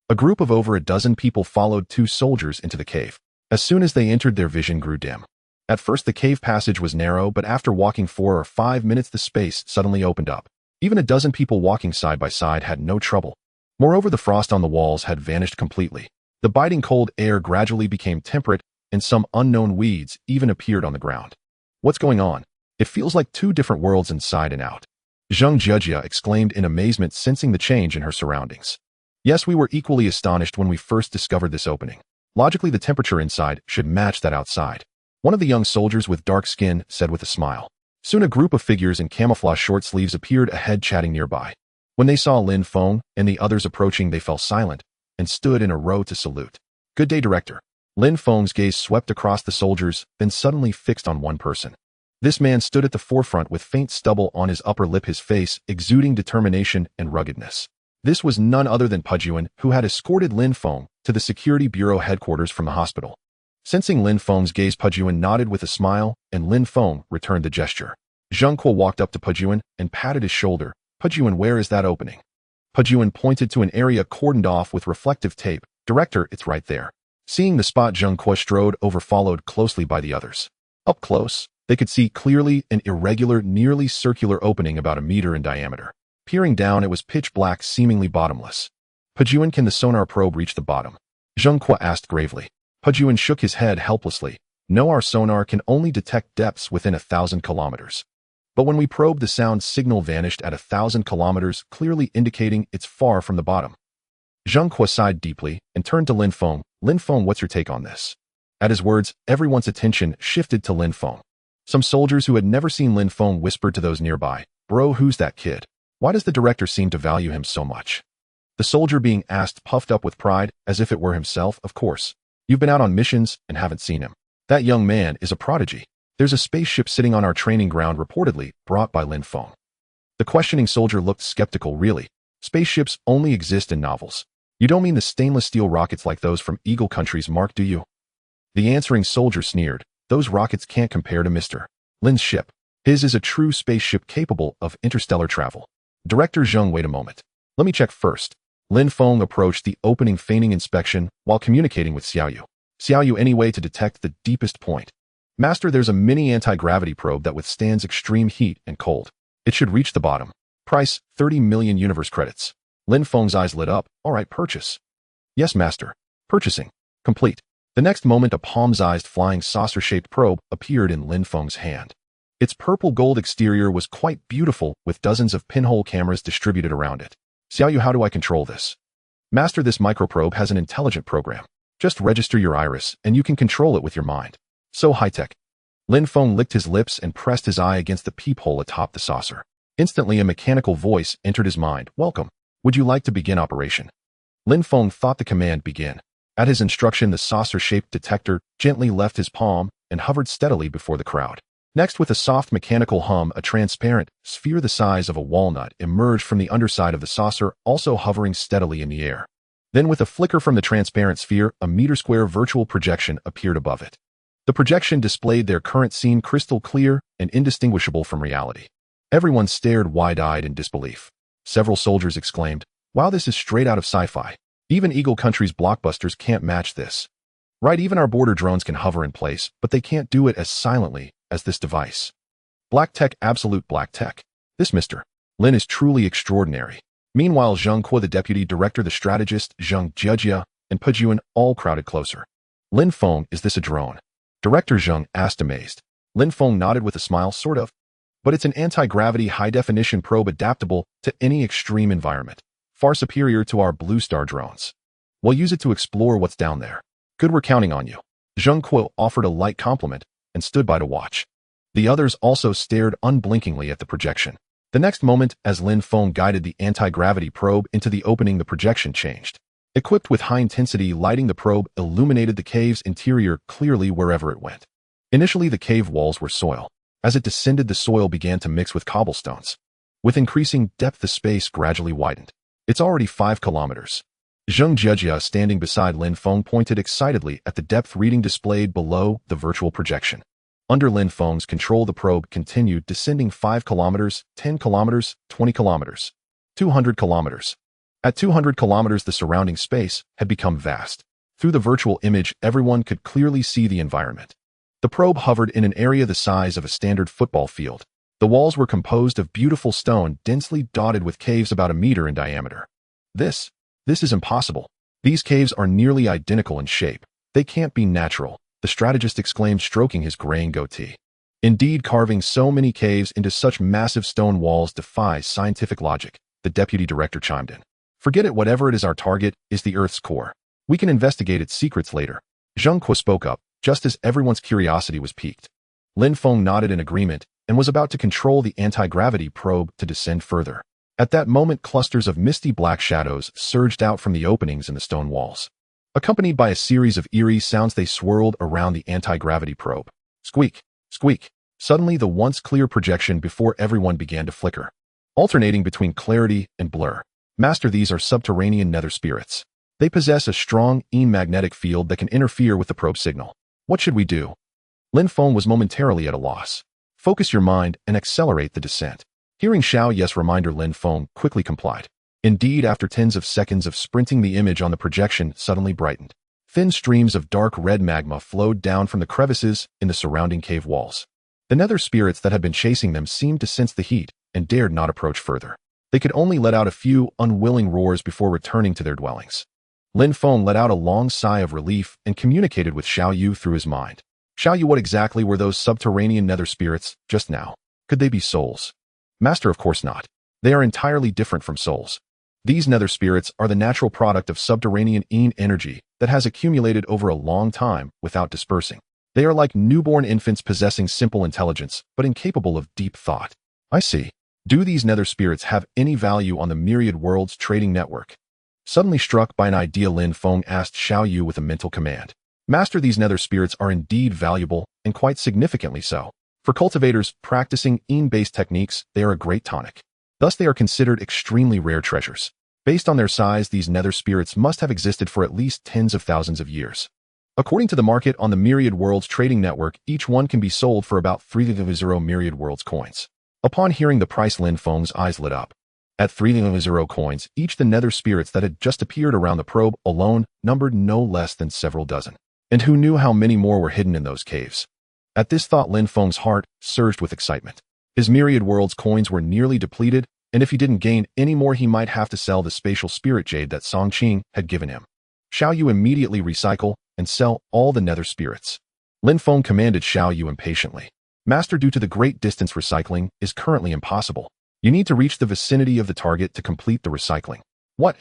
A group of over a dozen people followed two soldiers into the cave. As soon as they entered, their vision grew dim. At first, the cave passage was narrow, but after walking 4 or 5 minutes, the space suddenly opened up. Even a dozen people walking side by side had no trouble. Moreover, the frost on the walls had vanished completely. The biting cold air gradually became temperate, and some unknown weeds even appeared on the ground. What's going on? It feels like two different worlds inside and out. Zheng Jejia exclaimed in amazement, sensing the change in her surroundings. Yes, we were equally astonished when we first discovered this opening. Logically, the temperature inside should match that outside. One of the young soldiers with dark skin said with a smile. Soon a group of figures in camouflage short sleeves appeared ahead, chatting nearby. When they saw Lin Feng and the others approaching, they fell silent and stood in a row to salute. Good day, Director. Lin Feng's gaze swept across the soldiers, then suddenly fixed on one person. This man stood at the forefront with faint stubble on his upper lip, his face exuding determination and ruggedness. This was none other than Pujuan, who had escorted Lin Feng to the Security Bureau headquarters from the hospital. Sensing Lin Feng's gaze, Pujuan nodded with a smile, and Lin Feng returned the gesture. Zheng Kuo walked up to Pujuan and patted his shoulder. Pujuan, where is that opening? Pujuan pointed to an area cordoned off with reflective tape. Director, it's right there. Seeing the spot, Zheng Kuo strode over, followed closely by the others. Up close, they could see clearly an irregular, nearly circular opening about a meter in diameter. Peering down, it was pitch black, seemingly bottomless. Pujuan, can the sonar probe reach the bottom? Zheng Kuo asked gravely. Pujuan shook his head helplessly. No, our sonar can only detect depths within 1,000 kilometers. But when we probe, the sound signal vanished at 1,000 kilometers, clearly indicating it's far from the bottom. Zheng Kuo sighed deeply and turned to Lin Feng. Lin Feng, what's your take on this? At his words, everyone's attention shifted to Lin Feng. Some soldiers who had never seen Lin Feng whispered to those nearby, Bro, who's that kid? Why does the director seem to value him so much? The soldier being asked puffed up with pride, as if it were himself. Of course. You've been out on missions and haven't seen him. That young man is a prodigy. There's a spaceship sitting on our training ground, reportedly brought by Lin Feng. The questioning soldier looked skeptical. Really? Spaceships only exist in novels. You don't mean the stainless steel rockets like those from Eagle Country's Mark, do you? The answering soldier sneered. Those rockets can't compare to Mr. Lin's ship. His is a true spaceship capable of interstellar travel. Director Zheng, wait a moment. Let me check first. Lin Feng approached the opening, feigning inspection while communicating with Xiaoyu. Xiaoyu, any way to detect the deepest point? Master, there's a mini anti-gravity probe that withstands extreme heat and cold. It should reach the bottom. Price, 30 million universe credits. Lin Feng's eyes lit up. All right, purchase. Yes, Master. Purchasing. Complete. The next moment, a palm-sized flying saucer-shaped probe appeared in Lin Feng's hand. Its purple gold exterior was quite beautiful, with dozens of pinhole cameras distributed around it. Xiaoyu, how do I control this? Master, this microprobe has an intelligent program. Just register your iris, and you can control it with your mind. So high-tech. Lin Feng licked his lips and pressed his eye against the peephole atop the saucer. Instantly, a mechanical voice entered his mind. Welcome. Would you like to begin operation? Lin Feng thought the command begin. At his instruction, the saucer-shaped detector gently left his palm and hovered steadily before the crowd. Next, with a soft mechanical hum, a transparent sphere the size of a walnut emerged from the underside of the saucer, also hovering steadily in the air. Then, with a flicker from the transparent sphere, a meter-square virtual projection appeared above it. The projection displayed their current scene crystal clear and indistinguishable from reality. Everyone stared wide-eyed in disbelief. Several soldiers exclaimed, Wow, this is straight out of sci-fi. Even Eagle Country's blockbusters can't match this. Right, even our border drones can hover in place, but they can't do it as silently as this device. Black tech, absolute black tech. This Mr. Lin is truly extraordinary. Meanwhile, Zheng Kuo, the deputy director, the strategist, Zheng Jejia, and Pujuan all crowded closer. Lin Feng, is this a drone? Director Zheng asked, amazed. Lin Feng nodded with a smile, sort of. But it's an anti-gravity high-definition probe adaptable to any extreme environment, far superior to our Blue Star drones. We'll use it to explore what's down there. Good, we're counting on you. Zheng Kuo offered a light compliment and stood by to watch. The others also stared unblinkingly at the projection. The next moment, as Lin Feng guided the anti-gravity probe into the opening, the projection changed. Equipped with high-intensity lighting, the probe illuminated the cave's interior clearly wherever it went. Initially, the cave walls were soil. As it descended, the soil began to mix with cobblestones. With increasing depth, the space gradually widened. It's already 5 kilometers. Zheng Jejia, standing beside Lin Feng, pointed excitedly at the depth reading displayed below the virtual projection. Under Lin Feng's control, the probe continued descending 5 kilometers, 10 kilometers, 20 kilometers, 200 kilometers. At 200 kilometers, the surrounding space had become vast. Through the virtual image, everyone could clearly see the environment. The probe hovered in an area the size of a standard football field. The walls were composed of beautiful stone, densely dotted with caves about a meter in diameter. This is impossible. These caves are nearly identical in shape. They can't be natural. the strategist exclaimed, stroking his graying goatee. Indeed, carving so many caves into such massive stone walls defies scientific logic, the deputy director chimed in. Forget it, whatever it is, our target is the Earth's core. We can investigate its secrets later. Zheng Kuo spoke up, just as everyone's curiosity was piqued. Lin Feng nodded in agreement and was about to control the anti-gravity probe to descend further. At that moment, clusters of misty black shadows surged out from the openings in the stone walls. Accompanied by a series of eerie sounds, they swirled around the anti-gravity probe. Squeak, squeak. Suddenly, the once clear projection before everyone began to flicker, alternating between clarity and blur. Master, these are subterranean nether spirits. They possess a strong magnetic field that can interfere with the probe signal. What should we do? Lin Feng was momentarily at a loss. Focus your mind and accelerate the descent. Hearing Xiao Ye's reminder, Lin Feng quickly complied. Indeed, after tens of seconds of sprinting, the image on the projection suddenly brightened. Thin streams of dark red magma flowed down from the crevices in the surrounding cave walls. The nether spirits that had been chasing them seemed to sense the heat and dared not approach further. They could only let out a few unwilling roars before returning to their dwellings. Lin Feng let out a long sigh of relief and communicated with Xiao Yu through his mind. Xiao Yu, what exactly were those subterranean nether spirits just now? Could they be souls? Master, of course not. They are entirely different from souls. These nether spirits are the natural product of subterranean energy that has accumulated over a long time without dispersing. They are like newborn infants possessing simple intelligence, but incapable of deep thought. I see. Do these nether spirits have any value on the Myriad Worlds trading network? Suddenly struck by an idea, Lin Feng asked Xiao Yu with a mental command. Master, these nether spirits are indeed valuable, and quite significantly so. For cultivators practicing based techniques, they are a great tonic. Thus, they are considered extremely rare treasures. Based on their size, these nether spirits must have existed for at least tens of thousands of years. According to the market on the Myriad Worlds trading network, each one can be sold for about 300 Myriad Worlds coins. Upon hearing the price, Lin Feng's eyes lit up. At 300 coins each, the nether spirits that had just appeared around the probe alone numbered no less than several dozen. And who knew how many more were hidden in those caves? At this thought, Lin Feng's heart surged with excitement. His Myriad Worlds coins were nearly depleted, and if he didn't gain any more, he might have to sell the spatial spirit jade that Song Qing had given him. Xiao Yu, immediately recycle and sell all the nether spirits. Lin Feng commanded Xiao Yu impatiently. Master, due to the great distance, recycling is currently impossible. You need to reach the vicinity of the target to complete the recycling. What?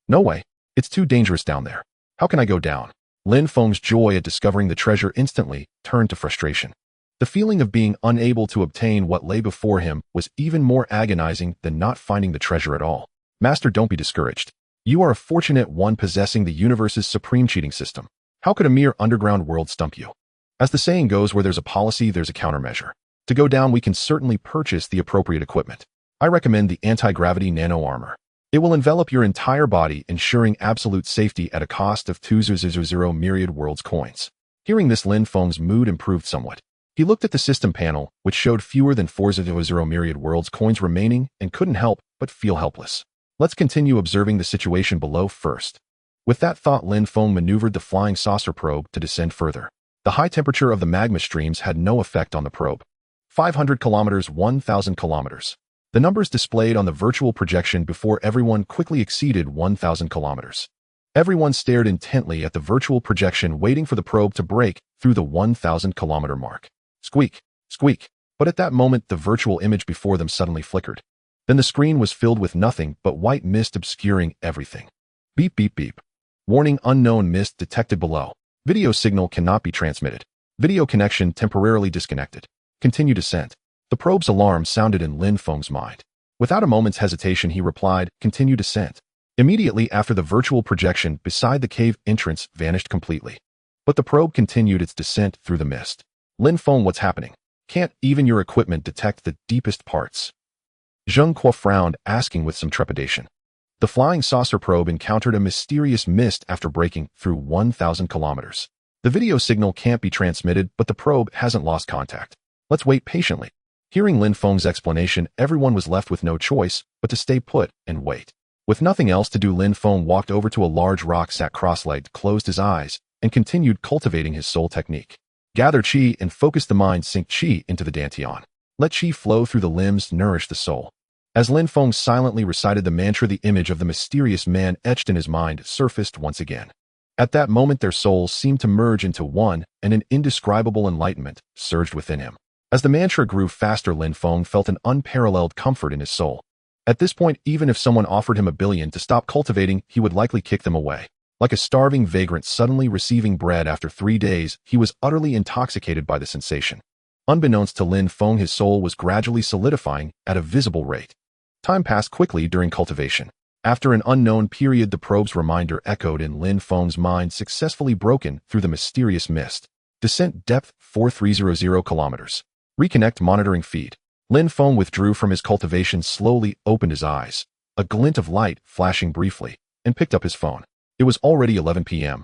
No way. It's too dangerous down there. How can I go down? Lin Feng's joy at discovering the treasure instantly turned to frustration. The feeling of being unable to obtain what lay before him was even more agonizing than not finding the treasure at all. Master, don't be discouraged. You are a fortunate one possessing the universe's supreme cheating system. How could a mere underground world stump you? As the saying goes, where there's a policy, there's a countermeasure. To go down, we can certainly purchase the appropriate equipment. I recommend the anti-gravity nano armor. It will envelop your entire body, ensuring absolute safety at a cost of 200 Myriad Worlds coins. Hearing this, Lin Feng's mood improved somewhat. He looked at the system panel, which showed fewer than 400 Myriad Worlds coins remaining, and couldn't help but feel helpless. Let's continue observing the situation below first. With that thought, Lin Feng maneuvered the flying saucer probe to descend further. The high temperature of the magma streams had no effect on the probe. 500 kilometers, 1,000 kilometers. The numbers displayed on the virtual projection before everyone quickly exceeded 1,000 kilometers. Everyone stared intently at the virtual projection, waiting for the probe to break through the 1,000-kilometer mark. Squeak, squeak. But at that moment, the virtual image before them suddenly flickered. Then the screen was filled with nothing but white mist obscuring everything. Beep, beep, beep. Warning, unknown mist detected below. Video signal cannot be transmitted. Video connection temporarily disconnected. Continue descent. The probe's alarm sounded in Lin Feng's mind. Without a moment's hesitation, he replied, continue descent. Immediately after, the virtual projection beside the cave entrance vanished completely. But the probe continued its descent through the mist. Lin Feng, what's happening? Can't even your equipment detect the deepest parts? Zheng Kuo frowned, asking with some trepidation. The flying saucer probe encountered a mysterious mist after breaking through 1,000 kilometers. The video signal can't be transmitted, but the probe hasn't lost contact. Let's wait patiently. Hearing Lin Feng's explanation, everyone was left with no choice but to stay put and wait. With nothing else to do, Lin Feng walked over to a large rock, sat cross-legged, closed his eyes, and continued cultivating his soul technique. Gather qi and focus the mind, sink qi into the dantian. Let qi flow through the limbs, nourish the soul. As Lin Feng silently recited the mantra, the image of the mysterious man etched in his mind surfaced once again. At that moment their souls seemed to merge into one, and an indescribable enlightenment surged within him. As the mantra grew faster, Lin Feng felt an unparalleled comfort in his soul. At this point, even if someone offered him $1 billion to stop cultivating, he would likely kick them away. Like a starving vagrant suddenly receiving bread after 3 days, he was utterly intoxicated by the sensation. Unbeknownst to Lin Feng, his soul was gradually solidifying at a visible rate. Time passed quickly during cultivation. After an unknown period, the probe's reminder echoed in Lin Feng's mind, successfully broken through the mysterious mist. Descent depth 4300 kilometers. Reconnect monitoring feed. Lin Feng withdrew from his cultivation, slowly opened his eyes, a glint of light flashing briefly, and picked up his phone. It was already 11 p.m.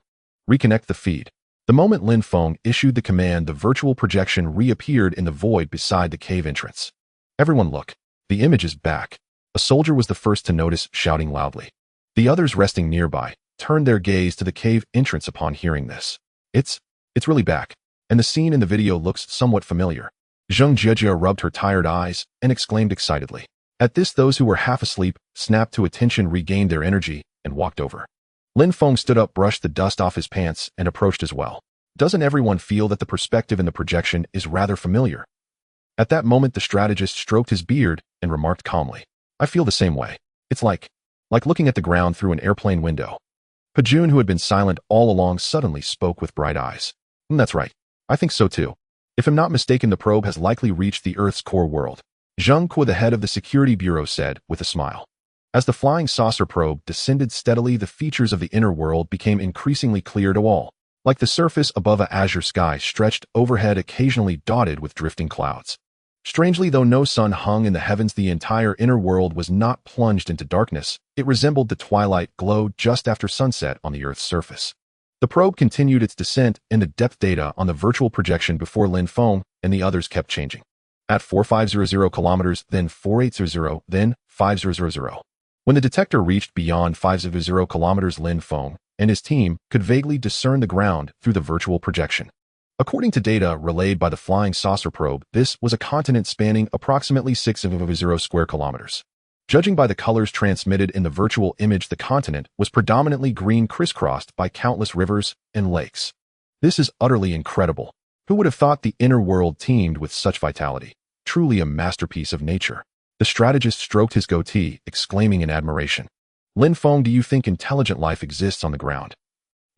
Reconnect the feed. The moment Lin Feng issued the command, the virtual projection reappeared in the void beside the cave entrance. Everyone look. The image is back. A soldier was the first to notice, shouting loudly. The others resting nearby turned their gaze to the cave entrance upon hearing this. It's really back. And the scene in the video looks somewhat familiar. Zheng Jiejia rubbed her tired eyes and exclaimed excitedly. At this, those who were half asleep snapped to attention, regained their energy, and walked over. Lin Feng stood up, brushed the dust off his pants, and approached as well. Doesn't everyone feel that the perspective in the projection is rather familiar? At that moment, the strategist stroked his beard and remarked calmly. I feel the same way. It's like looking at the ground through an airplane window. Pajun, who had been silent all along, suddenly spoke with bright eyes. That's right. I think so too. If I'm not mistaken, the probe has likely reached the Earth's core world. Zheng Kuo, the head of the Security Bureau, said with a smile. As the flying saucer probe descended steadily, the features of the inner world became increasingly clear to all, like the surface above an azure sky stretched overhead, occasionally dotted with drifting clouds. Strangely, though no sun hung in the heavens, the entire inner world was not plunged into darkness. It resembled the twilight glow just after sunset on the Earth's surface. The probe continued its descent, and the depth data on the virtual projection before Lin Feng and the others kept changing. At 4500 kilometers, then 4800, then 5000. When the detector reached beyond 5000 kilometers, Lin Feng and his team could vaguely discern the ground through the virtual projection. According to data relayed by the flying saucer probe, this was a continent spanning approximately 600 square kilometers. Judging by the colors transmitted in the virtual image, the continent was predominantly green, crisscrossed by countless rivers and lakes. This is utterly incredible. Who would have thought the inner world teemed with such vitality? Truly a masterpiece of nature. The strategist stroked his goatee, exclaiming in admiration. Lin Feng, do you think intelligent life exists on the ground?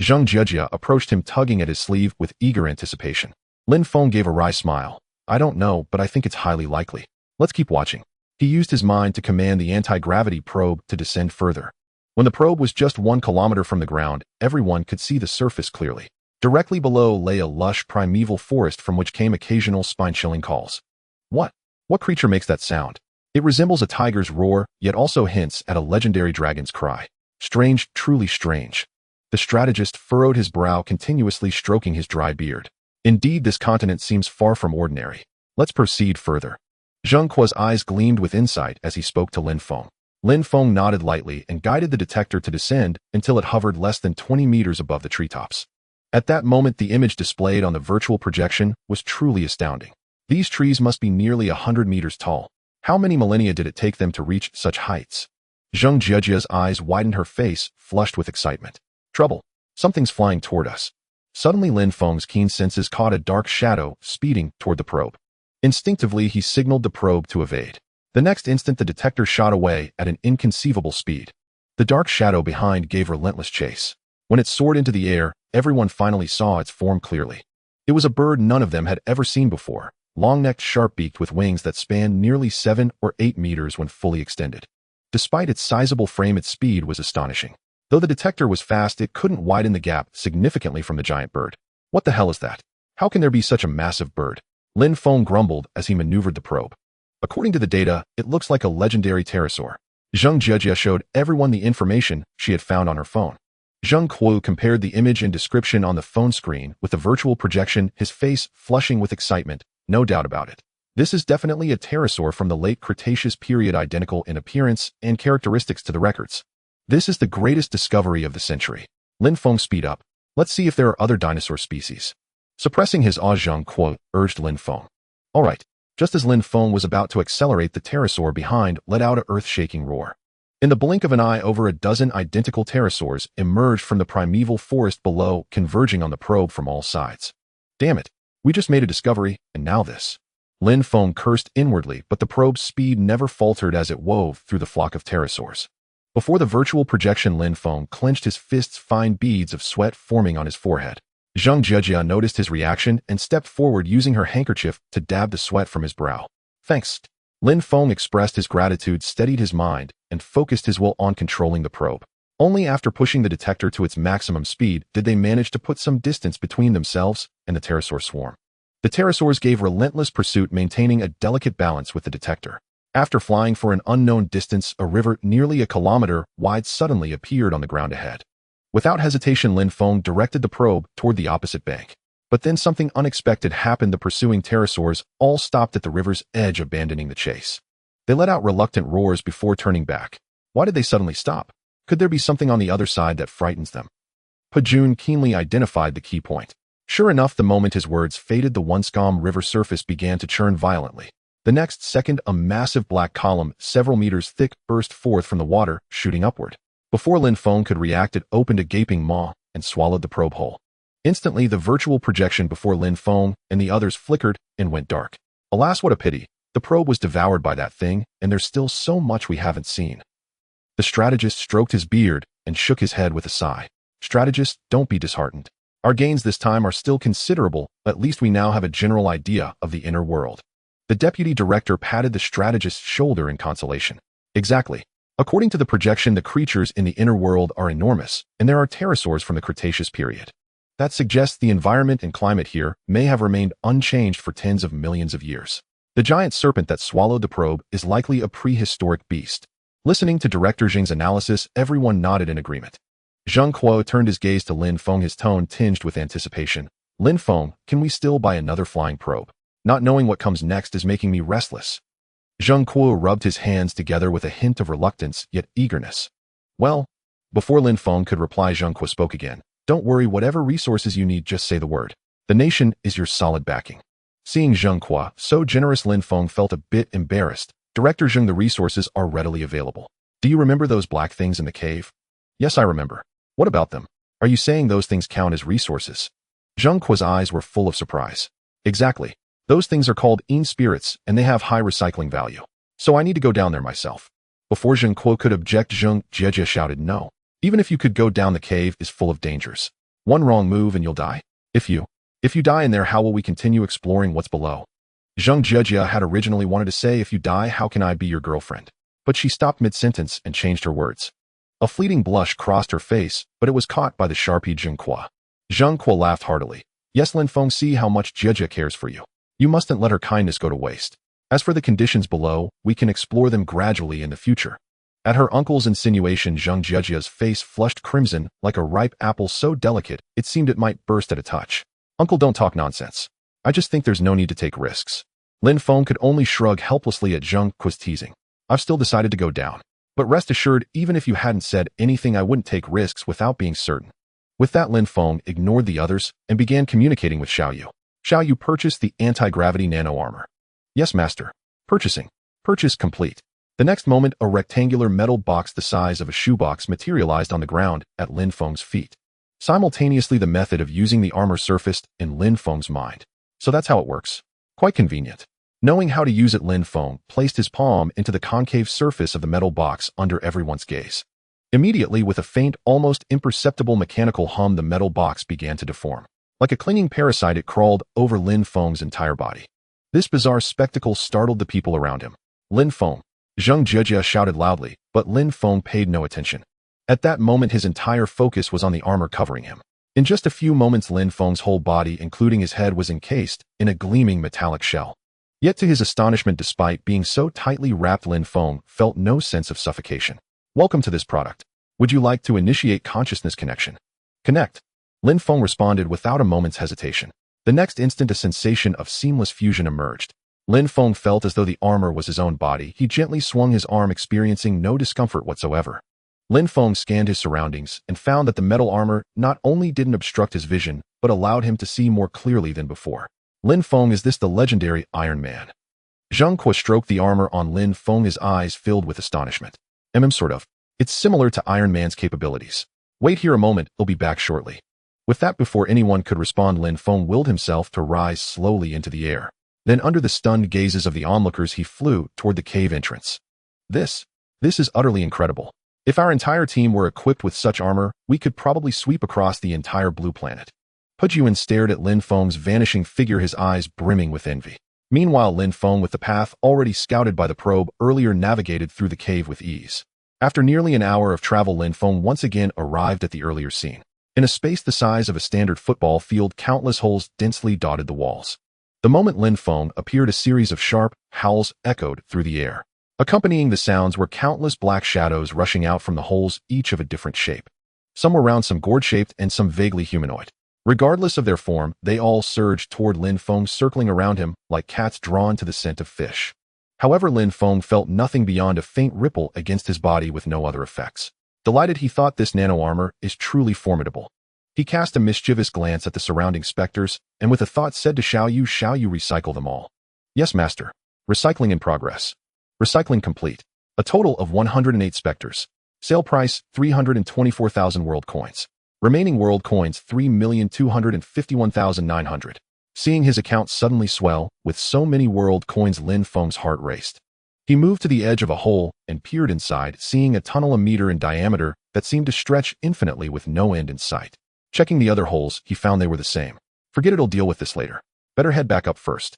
Zheng Jiejia approached him, tugging at his sleeve with eager anticipation. Lin Feng gave a wry smile. I don't know, but I think it's highly likely. Let's keep watching. He used his mind to command the anti-gravity probe to descend further. When the probe was just 1 kilometer from the ground, everyone could see the surface clearly. Directly below lay a lush primeval forest from which came occasional spine-chilling calls. What creature makes that sound? It resembles a tiger's roar, yet also hints at a legendary dragon's cry. Strange, truly strange. The strategist furrowed his brow, continuously stroking his dry beard. Indeed, this continent seems far from ordinary. Let's proceed further. Zheng Kuo's eyes gleamed with insight as he spoke to Lin Feng. Lin Feng nodded lightly and guided the detector to descend until it hovered less than 20 meters above the treetops. At that moment, the image displayed on the virtual projection was truly astounding. These trees must be nearly 100 meters tall. How many millennia did it take them to reach such heights? Zheng Jiejia's eyes widened, her face flushed with excitement. Trouble. Something's flying toward us. Suddenly, Lin Feng's keen senses caught a dark shadow speeding toward the probe. Instinctively, he signaled the probe to evade. The next instant, the detector shot away at an inconceivable speed. The dark shadow behind gave relentless chase. When it soared into the air, everyone finally saw its form clearly. It was a bird none of them had ever seen before, long-necked, sharp-beaked, with wings that spanned nearly 7 or 8 meters when fully extended. Despite its sizable frame, its speed was astonishing. Though the detector was fast, it couldn't widen the gap significantly from the giant bird. What the hell is that? How can there be such a massive bird? Lin Feng grumbled as he maneuvered the probe. According to the data, it looks like a legendary pterosaur. Zheng Jiejia showed everyone the information she had found on her phone. Zheng Kuo compared the image and description on the phone screen with the virtual projection, his face flushing with excitement. No doubt about it. This is definitely a pterosaur from the late Cretaceous period, identical in appearance and characteristics to the records. This is the greatest discovery of the century. Lin Feng, speed up. Let's see if there are other dinosaur species. Suppressing his awe, Zheng Kuo urged Lin Feng. All right. Just as Lin Feng was about to accelerate, the pterosaur behind let out an earth-shaking roar. In the blink of an eye, over a dozen identical pterosaurs emerged from the primeval forest below, converging on the probe from all sides. Damn it, we just made a discovery, and now this. Lin Feng cursed inwardly, but the probe's speed never faltered as it wove through the flock of pterosaurs. Before the virtual projection, Lin Feng clenched his fists, fine beads of sweat forming on his forehead. Zhang Jejia noticed his reaction and stepped forward, using her handkerchief to dab the sweat from his brow. Thanks. Lin Feng expressed his gratitude, steadied his mind, and focused his will on controlling the probe. Only after pushing the detector to its maximum speed did they manage to put some distance between themselves and the pterosaur swarm. The pterosaurs gave relentless pursuit, maintaining a delicate balance with the detector. After flying for an unknown distance, a river nearly a kilometer wide suddenly appeared on the ground ahead. Without hesitation, Lin Feng directed the probe toward the opposite bank. But then something unexpected happened. The pursuing pterosaurs all stopped at the river's edge, abandoning the chase. They let out reluctant roars before turning back. Why did they suddenly stop? Could there be something on the other side that frightens them? Pajun keenly identified the key point. Sure enough, the moment his words faded, the once calm river surface began to churn violently. The next second, a massive black column, several meters thick, burst forth from the water, shooting upward. Before Lin Feng could react, it opened a gaping maw and swallowed the probe whole. Instantly, the virtual projection before Lin Feng and the others flickered and went dark. Alas, what a pity. The probe was devoured by that thing, and there's still so much we haven't seen. The strategist stroked his beard and shook his head with a sigh. Strategist, don't be disheartened. Our gains this time are still considerable. At least we now have a general idea of the inner world. The deputy director patted the strategist's shoulder in consolation. Exactly. According to the projection, the creatures in the inner world are enormous, and there are pterosaurs from the Cretaceous period. That suggests the environment and climate here may have remained unchanged for tens of millions of years. The giant serpent that swallowed the probe is likely a prehistoric beast. Listening to Director Zheng's analysis, everyone nodded in agreement. Zheng Kuo turned his gaze to Lin Feng, his tone tinged with anticipation. Lin Feng, can we still buy another flying probe? Not knowing what comes next is making me restless. Zheng Kuo rubbed his hands together with a hint of reluctance, yet eagerness. Well, before Lin Feng could reply, Zheng Kuo spoke again. Don't worry, whatever resources you need, just say the word. The nation is your solid backing. Seeing Zheng Kuo so generous, Lin Feng felt a bit embarrassed. Director Zheng, the resources are readily available. Do you remember those black things in the cave? Yes, I remember. What about them? Are you saying those things count as resources? Zheng Kuo's eyes were full of surprise. Exactly. Those things are called spirits, and they have high recycling value. So I need to go down there myself. Before Zheng Kuo could object, Zhang Jejia shouted, no. Even if you could go down, the cave is full of dangers. One wrong move and you'll die. If you die in there, how will we continue exploring what's below? Zhang Jejia had originally wanted to say, if you die, how can I be your girlfriend? But she stopped mid-sentence and changed her words. A fleeting blush crossed her face, but it was caught by the sharpie Zheng Kuo. Zheng Kuo laughed heartily. Yes, Lin Feng, see how much Jejia cares for you. You mustn't let her kindness go to waste. As for the conditions below, we can explore them gradually in the future. At her uncle's insinuation, Zhang Jejia's face flushed crimson like a ripe apple, so delicate it seemed it might burst at a touch. Uncle, don't talk nonsense. I just think there's no need to take risks. Lin Feng could only shrug helplessly at Zheng Kuo's teasing. I've still decided to go down. But rest assured, even if you hadn't said anything, I wouldn't take risks without being certain. With that, Lin Feng ignored the others and began communicating with Xiaoyu. Xiaoyu purchased the anti-gravity nano armor. Yes, master. Purchasing. Purchase complete. The next moment, a rectangular metal box the size of a shoebox materialized on the ground at Lin Feng's feet. Simultaneously, the method of using the armor surfaced in Lin Feng's mind. So that's how it works. Quite convenient. Knowing how to use it, Lin Feng placed his palm into the concave surface of the metal box under everyone's gaze. Immediately, with a faint, almost imperceptible mechanical hum, the metal box began to deform. Like a clinging parasite, it crawled over Lin Feng's entire body. This bizarre spectacle startled the people around him. Lin Feng! Zhang Jejia shouted loudly, but Lin Feng paid no attention. At that moment, his entire focus was on the armor covering him. In just a few moments, Lin Feng's whole body, including his head, was encased in a gleaming metallic shell. Yet to his astonishment, despite being so tightly wrapped, Lin Feng felt no sense of suffocation. Welcome to this product. Would you like to initiate consciousness connection? Connect. Lin Feng responded without a moment's hesitation. The next instant, a sensation of seamless fusion emerged. Lin Feng felt as though the armor was his own body. He gently swung his arm, experiencing no discomfort whatsoever. Lin Feng scanned his surroundings and found that the metal armor not only didn't obstruct his vision, but allowed him to see more clearly than before. Lin Feng, is this the legendary Iron Man? Zheng Kuo stroked the armor on Lin Feng, his eyes filled with astonishment. Sort of. It's similar to Iron Man's capabilities. Wait here a moment, he'll be back shortly. With that, before anyone could respond, Lin Feng willed himself to rise slowly into the air. Then, under the stunned gazes of the onlookers, he flew toward the cave entrance. This is utterly incredible. If our entire team were equipped with such armor, we could probably sweep across the entire blue planet. Pujuan stared at Lin Feng's vanishing figure, his eyes brimming with envy. Meanwhile, Lin Feng, with the path already scouted by the probe, earlier navigated through the cave with ease. After nearly an hour of travel, Lin Feng once again arrived at the earlier scene. In a space the size of a standard football field, countless holes densely dotted the walls. The moment Lin Feng appeared, a series of sharp howls echoed through the air. Accompanying the sounds were countless black shadows rushing out from the holes, each of a different shape. Some were round, some gourd-shaped, and some vaguely humanoid. Regardless of their form, they all surged toward Lin Feng, circling around him like cats drawn to the scent of fish. However, Lin Feng felt nothing beyond a faint ripple against his body with no other effects. Delighted, he thought, this nano-armor is truly formidable. He cast a mischievous glance at the surrounding specters, and with a thought said to shall you recycle them all? Yes, master. Recycling in progress. Recycling complete. A total of 108 specters. Sale price, 324,000 world coins. Remaining world coins, 3,251,900. Seeing his account suddenly swell, with so many world coins, Lin Feng's heart raced. He moved to the edge of a hole and peered inside, seeing a tunnel a meter in diameter that seemed to stretch infinitely with no end in sight. Checking the other holes, he found they were the same. Forget it, I'll deal with this later. Better head back up first.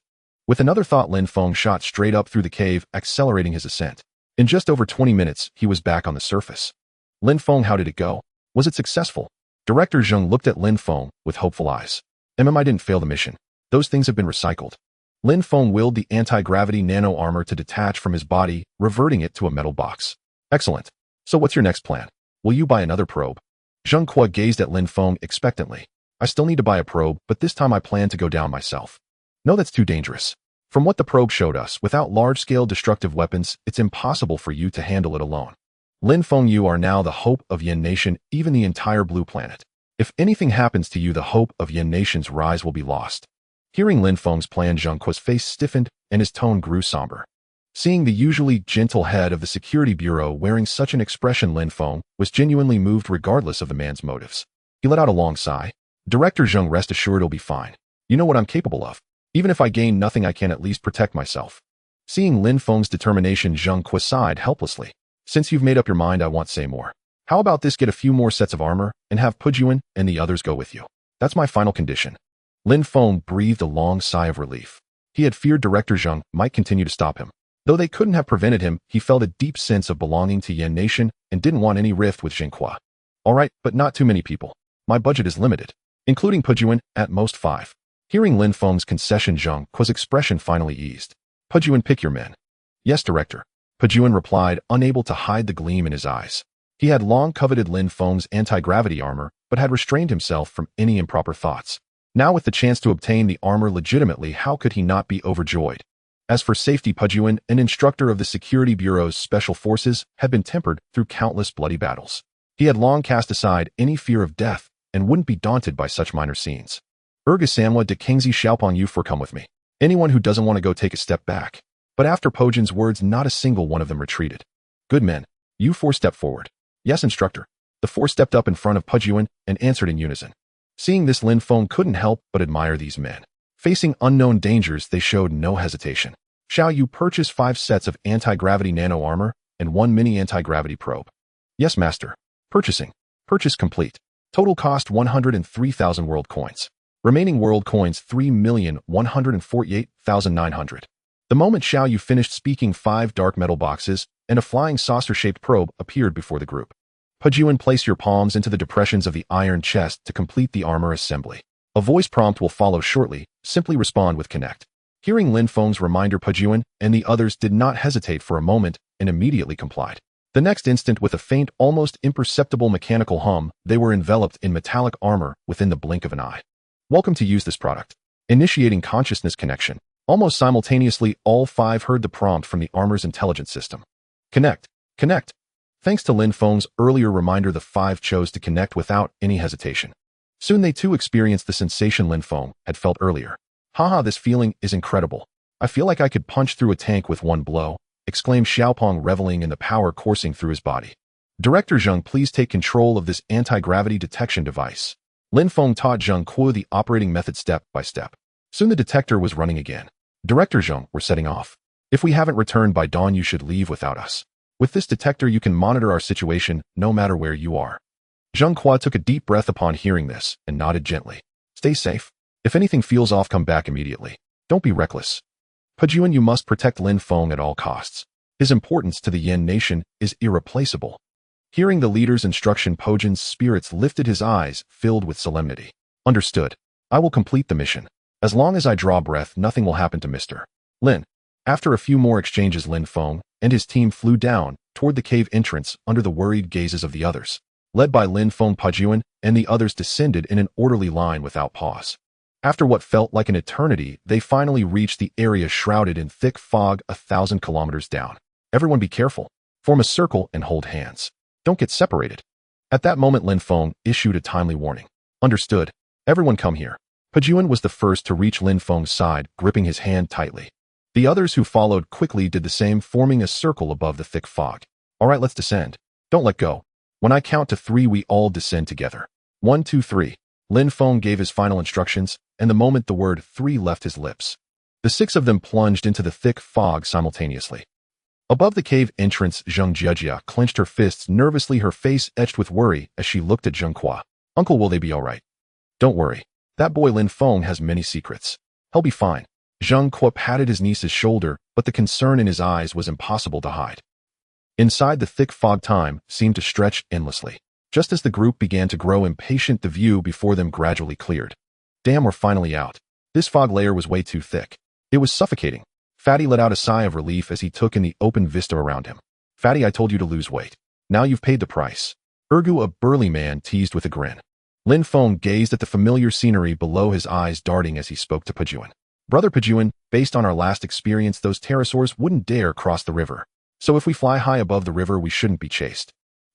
With another thought, Lin Feng shot straight up through the cave, accelerating his ascent. In just over 20 minutes, he was back on the surface. Lin Feng, how did it go? Was it successful? Director Zheng looked at Lin Feng with hopeful eyes. I didn't fail the mission. Those things have been recycled. Lin Feng willed the anti-gravity nano-armor to detach from his body, reverting it to a metal box. Excellent. So what's your next plan? Will you buy another probe? Zheng Kuo gazed at Lin Feng expectantly. I still need to buy a probe, but this time I plan to go down myself. No, that's too dangerous. From what the probe showed us, without large-scale destructive weapons, it's impossible for you to handle it alone. Lin Feng, you are now the hope of Yin Nation, even the entire blue planet. If anything happens to you, the hope of Yin Nation's rise will be lost. Hearing Lin Feng's plan, Zheng Kuo's face stiffened and his tone grew somber. Seeing the usually gentle head of the security bureau wearing such an expression, Lin Feng was genuinely moved regardless of the man's motives. He let out a long sigh. Director Zheng, rest assured it'll be fine. You know what I'm capable of. Even if I gain nothing, I can at least protect myself. Seeing Lin Feng's determination, Zheng Kuo sighed helplessly. Since you've made up your mind, I won't say more. How about this? Get a few more sets of armor and have Pujuan and the others go with you. That's my final condition. Lin Feng breathed a long sigh of relief. He had feared Director Zheng might continue to stop him. Though they couldn't have prevented him, he felt a deep sense of belonging to Yin Nation and didn't want any rift with Zheng Kuo. All right, but not too many people. My budget is limited. Including Pujuan, at most 5. Hearing Lin Feng's concession, Zheng Kuo's expression finally eased. Pujuan, pick your men. Yes, Director. Pujuan replied, unable to hide the gleam in his eyes. He had long coveted Lin Feng's anti-gravity armor, but had restrained himself from any improper thoughts. Now with the chance to obtain the armor legitimately, how could he not be overjoyed? As for safety, Pujuan, an instructor of the Security Bureau's Special Forces, had been tempered through countless bloody battles. He had long cast aside any fear of death and wouldn't be daunted by such minor scenes. Sanwa de Kingzi Xiaopong, you 4 come with me. Anyone who doesn't want to go, take a step back. But after Pujuan's words, not a single one of them retreated. Good men. You 4 step forward. Yes, instructor. The 4 stepped up in front of Pujuan and answered in unison. Seeing this, Lin Feng couldn't help but admire these men. Facing unknown dangers, they showed no hesitation. Shall you purchase 5 sets of anti-gravity nano armor and 1 mini anti-gravity probe? Yes, master. Purchasing. Purchase complete. Total cost 103,000 world coins. Remaining world coins 3,148,900. The moment Xiao Yu finished speaking, 5 dark metal boxes and a flying saucer-shaped probe appeared before the group. Pujuan, place your palms into the depressions of the iron chest to complete the armor assembly. A voice prompt will follow shortly. Simply respond with connect. Hearing Lin Feng's reminder, Pujuan and the others did not hesitate for a moment and immediately complied. The next instant, with a faint, almost imperceptible mechanical hum, they were enveloped in metallic armor within the blink of an eye. Welcome to use this product. Initiating consciousness connection. Almost simultaneously, all 5 heard the prompt from the armor's intelligence system. Connect. Connect. Thanks to Lin Feng's earlier reminder, the 5 chose to connect without any hesitation. Soon they too experienced the sensation Lin Feng had felt earlier. Haha, this feeling is incredible. I feel like I could punch through a tank with one blow, exclaimed Xiaopong, reveling in the power coursing through his body. Director Zheng, please take control of this anti-gravity detection device. Lin Feng taught Zheng Kuo the operating method step by step. Soon the detector was running again. Director Zheng, we're setting off. If we haven't returned by dawn, you should leave without us. With this detector, you can monitor our situation no matter where you are. Zheng Kuo took a deep breath upon hearing this and nodded gently. Stay safe. If anything feels off, come back immediately. Don't be reckless. Pajuan, you must protect Lin Feng at all costs. His importance to the Yin nation is irreplaceable. Hearing the leader's instruction, Pajuan's spirits lifted, his eyes filled with solemnity. Understood. I will complete the mission. As long as I draw breath, nothing will happen to Mr. Lin. After a few more exchanges, Lin Feng and his team flew down toward the cave entrance under the worried gazes of the others. Led by Lin Feng, Pajuan and the others descended in an orderly line without pause. After what felt like an eternity, they finally reached the area shrouded in thick fog 1,000 kilometers down. Everyone be careful. Form a circle and hold hands. Don't get separated. At that moment, Lin Feng issued a timely warning. Understood. Everyone come here. Pajuan was the first to reach Lin Feng's side, gripping his hand tightly. The others who followed quickly did the same, forming a circle above the thick fog. All right, let's descend. Don't let go. When I count to 3, we all descend together. 1, 2, 3. Lin Feng gave his final instructions, and the moment the word 3 left his lips, the 6 of them plunged into the thick fog simultaneously. Above the cave entrance, Zheng Jiajia clenched her fists nervously, her face etched with worry as she looked at Zheng Kuo. Uncle, will they be all right? Don't worry. That boy Lin Feng has many secrets. He'll be fine. Zheng Kuo patted his niece's shoulder, but the concern in his eyes was impossible to hide. Inside the thick fog, time seemed to stretch endlessly. Just as the group began to grow impatient, the view before them gradually cleared. Damn, we're finally out. This fog layer was way too thick. It was suffocating. Fatty let out a sigh of relief as he took in the open vista around him. Fatty, I told you to lose weight. Now you've paid the price. Ergu, a burly man, teased with a grin. Lin Feng gazed at the familiar scenery below, his eyes darting as he spoke to Pajuan. Brother Pajuan, based on our last experience, those pterosaurs wouldn't dare cross the river. So if we fly high above the river, we shouldn't be chased.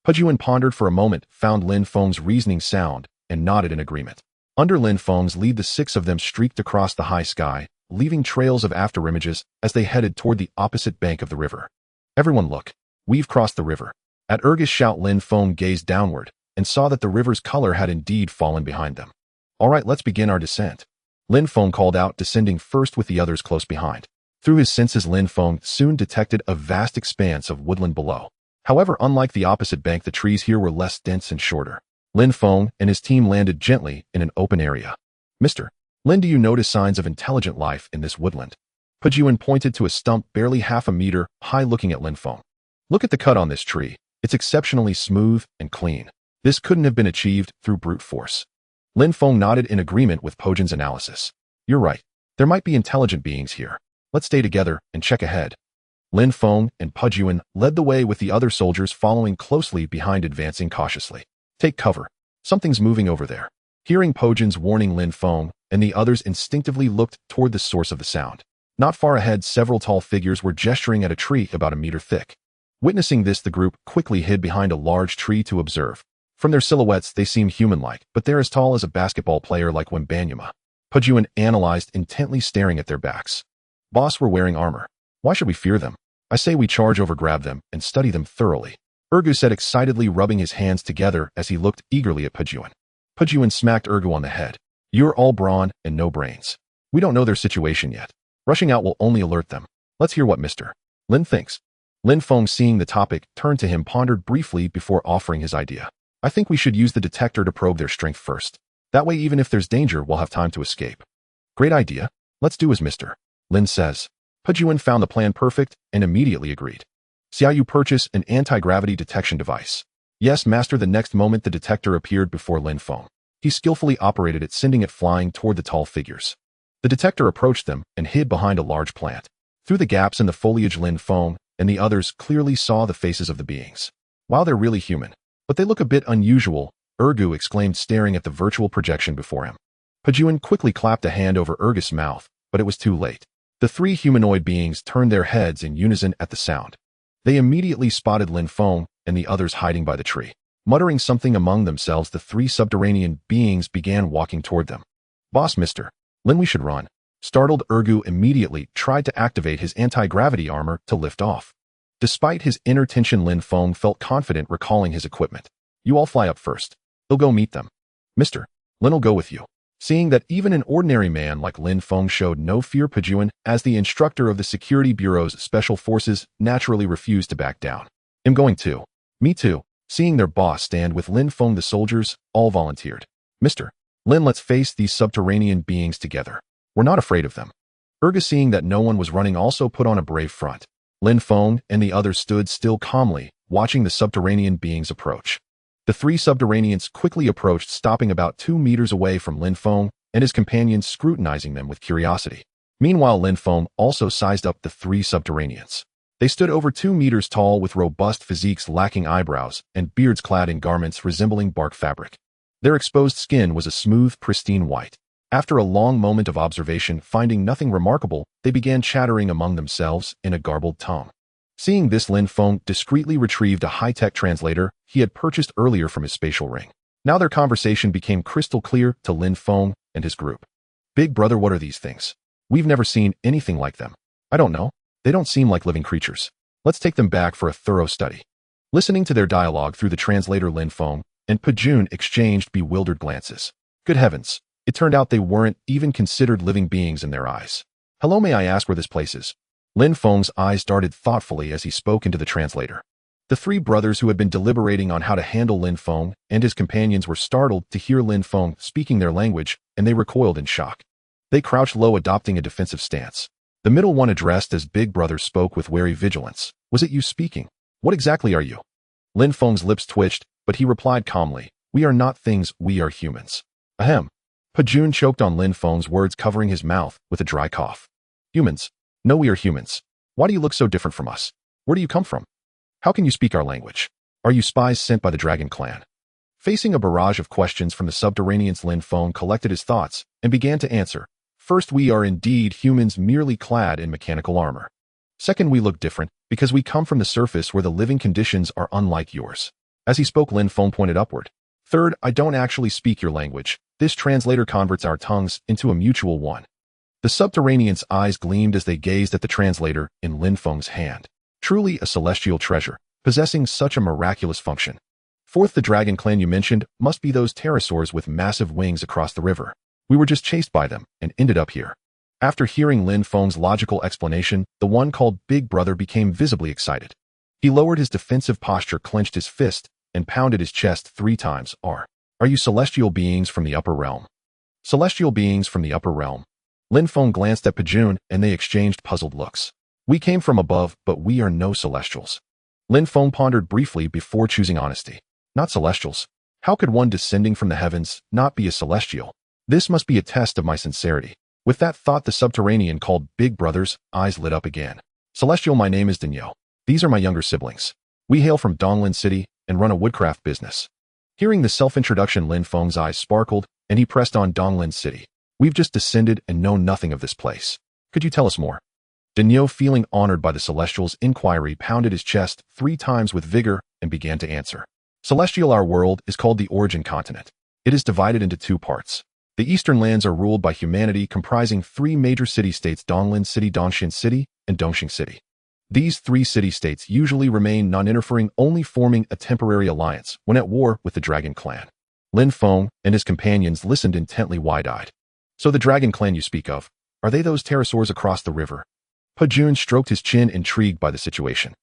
Pajuan pondered for a moment, found Lin Feng's reasoning sound, and nodded in agreement. Under Lin Feng's lead, the 6 of them streaked across the high sky, leaving trails of afterimages as they headed toward the opposite bank of the river. Everyone look. We've crossed the river. At Ergu's shout, Lin Feng gazed downward and saw that the river's color had indeed fallen behind them. All right, let's begin our descent. Lin Feng called out, descending first with the others close behind. Through his senses, Lin Feng soon detected a vast expanse of woodland below. However, unlike the opposite bank, the trees here were less dense and shorter. Lin Feng and his team landed gently in an open area. Mr. Lin, do you notice signs of intelligent life in this woodland? Pajuan pointed to a stump barely half a meter high, looking at Lin Feng. Look at the cut on this tree. It's exceptionally smooth and clean. This couldn't have been achieved through brute force. Lin Feng nodded in agreement with Pajuan's analysis. You're right. There might be intelligent beings here. Let's stay together and check ahead. Lin Feng and Pajuan led the way, with the other soldiers following closely behind, advancing cautiously. Take cover. Something's moving over there. Hearing Pajuan's warning, Lin Feng and the others instinctively looked toward the source of the sound. Not far ahead, several tall figures were gesturing at a tree about a meter thick. Witnessing this, the group quickly hid behind a large tree to observe. From their silhouettes, they seemed human-like, but they're as tall as a basketball player like Wembanyama. Pajuan analyzed, intently staring at their backs. Boss, we're wearing armor. Why should we fear them? I say we charge over, grab them, and study them thoroughly. Ergu said excitedly, rubbing his hands together as he looked eagerly at Pajuan. Pajuan smacked Ergu on the head. You're all brawn and no brains. We don't know their situation yet. Rushing out will only alert them. Let's hear what Mr. Lin thinks. Lin Feng, seeing the topic, turned to him, pondered briefly before offering his idea. I think we should use the detector to probe their strength first. That way, even if there's danger, we'll have time to escape. Great idea. Let's do as Mr. Lin says. Pajuan found the plan perfect and immediately agreed. See how you purchase an anti-gravity detection device. Yes, master. The next moment, the detector appeared before Lin Feng. He skillfully operated it, sending it flying toward the tall figures. The detector approached them and hid behind a large plant. Through the gaps in the foliage, Lin Feng and the others clearly saw the faces of the beings. Wow, they're really human. But they look a bit unusual, Ergu exclaimed, staring at the virtual projection before him. Pajuan quickly clapped a hand over Ergu's mouth, but it was too late. The 3 humanoid beings turned their heads in unison at the sound. They immediately spotted Lin Feng and the others hiding by the tree. Muttering something among themselves, the 3 subterranean beings began walking toward them. Boss, Mr. Lin, we should run. Startled, Ergu immediately tried to activate his anti-gravity armor to lift off. Despite his inner tension, Lin Feng felt confident recalling his equipment. You all fly up first. He'll go meet them. Mr. Lin'll go with you. Seeing that even an ordinary man like Lin Feng showed no fear, Pajun, as the instructor of the Security Bureau's Special Forces, naturally refused to back down. I'm going too. Me too. Seeing their boss stand with Lin Feng, the soldiers all volunteered. Mr. Lin, let's face these subterranean beings together. We're not afraid of them. Urga, seeing that no one was running, also put on a brave front. Lin Feng and the others stood still calmly, watching the subterranean beings approach. The three subterraneans quickly approached, stopping about 2 meters away from Lin Feng and his companions, scrutinizing them with curiosity. Meanwhile, Lin Feng also sized up the three subterraneans. They stood over 2 meters tall with robust physiques lacking eyebrows and beards clad in garments resembling bark fabric. Their exposed skin was a smooth, pristine white. After a long moment of observation, finding nothing remarkable, they began chattering among themselves in a garbled tongue. Seeing this, Lin Feng discreetly retrieved a high-tech translator he had purchased earlier from his spatial ring. Now their conversation became crystal clear to Lin Feng and his group. Big brother, what are these things? We've never seen anything like them. I don't know. They don't seem like living creatures. Let's take them back for a thorough study. Listening to their dialogue through the translator, Lin Feng and Pajun exchanged bewildered glances. Good heavens, it turned out they weren't even considered living beings in their eyes. Hello, may I ask where this place is? Lin Feng's eyes darted thoughtfully as he spoke into the translator. The three brothers who had been deliberating on how to handle Lin Feng and his companions were startled to hear Lin Feng speaking their language, and they recoiled in shock. They crouched low, adopting a defensive stance. The middle one, addressed as Big Brother, spoke with wary vigilance. Was it you speaking? What exactly are you? Lin Feng's lips twitched, but he replied calmly. We are not things, we are humans. Ahem. Pajun choked on Lin Feng's words, covering his mouth with a dry cough. Humans? No, we are humans. Why do you look so different from us? Where do you come from? How can you speak our language? Are you spies sent by the Dragon Clan? Facing a barrage of questions from the subterraneans, Lin Feng collected his thoughts and began to answer. First, we are indeed humans, merely clad in mechanical armor. Second, we look different because we come from the surface where the living conditions are unlike yours. As he spoke, Lin Feng pointed upward. Third, I don't actually speak your language. This translator converts our tongues into a mutual one. The subterraneans' eyes gleamed as they gazed at the translator in Lin Feng's hand. Truly a celestial treasure, possessing such a miraculous function. Fourth, the Dragon Clan you mentioned must be those pterosaurs with massive wings across the river. We were just chased by them and ended up here. After hearing Lin Feng's logical explanation, the one called Big Brother became visibly excited. He lowered his defensive posture, clenched his fist, and pounded his chest 3 times. Are you celestial beings from the upper realm? Celestial beings from the upper realm. Lin Feng glanced at Pajun, and they exchanged puzzled looks. We came from above, but we are no celestials. Lin Feng pondered briefly before choosing honesty. Not celestials. How could one descending from the heavens not be a celestial? This must be a test of my sincerity. With that thought, the subterranean called Big Brother's eyes lit up again. Celestial, my name is Daniel. These are my younger siblings. We hail from Donglin City and run a woodcraft business. Hearing the self-introduction, Lin Feng's eyes sparkled, and he pressed on. Donglin City. We've just descended and know nothing of this place. Could you tell us more? Daniel, feeling honored by the Celestial's inquiry, pounded his chest 3 times with vigor and began to answer. Celestial, our world is called the Origin Continent. It is divided into 2 parts. The eastern lands are ruled by humanity, comprising 3 major city-states: Donglin City, Dongxin City, and Dongxing City. These 3 city-states usually remain non-interfering, only forming a temporary alliance when at war with the Dragon Clan. Lin Feng and his companions listened intently, wide-eyed. So the Dragon Clan you speak of, are they those pterosaurs across the river? Pajun stroked his chin, intrigued by the situation.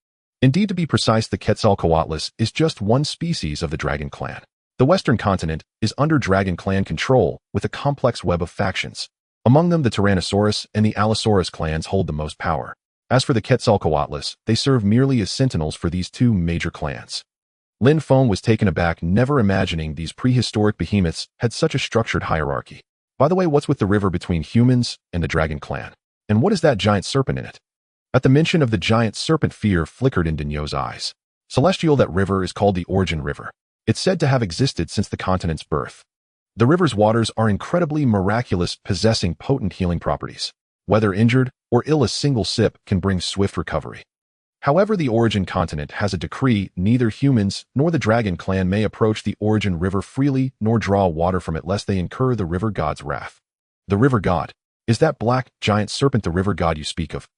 Indeed, to be precise, the Quetzalcoatlus is just one species of the Dragon Clan. The Western continent is under Dragon Clan control with a complex web of factions. Among them, the Tyrannosaurus and the Allosaurus clans hold the most power. As for the Quetzalcoatlus, they serve merely as sentinels for these 2 major clans. Lin Feng was taken aback, never imagining these prehistoric behemoths had such a structured hierarchy. By the way, what's with the river between humans and the Dragon Clan? And what is that giant serpent in it? At the mention of the giant serpent, fear flickered in Daniel's eyes. Celestial, that river is called the Origin River. It's said to have existed since the continent's birth. The river's waters are incredibly miraculous, possessing potent healing properties. Whether injured or ill, a single sip can bring swift recovery. However, the Origin Continent has a decree: neither humans nor the Dragon Clan may approach the Origin River freely nor draw water from it, lest they incur the river god's wrath. The river god? Is that black giant serpent the river god you speak of?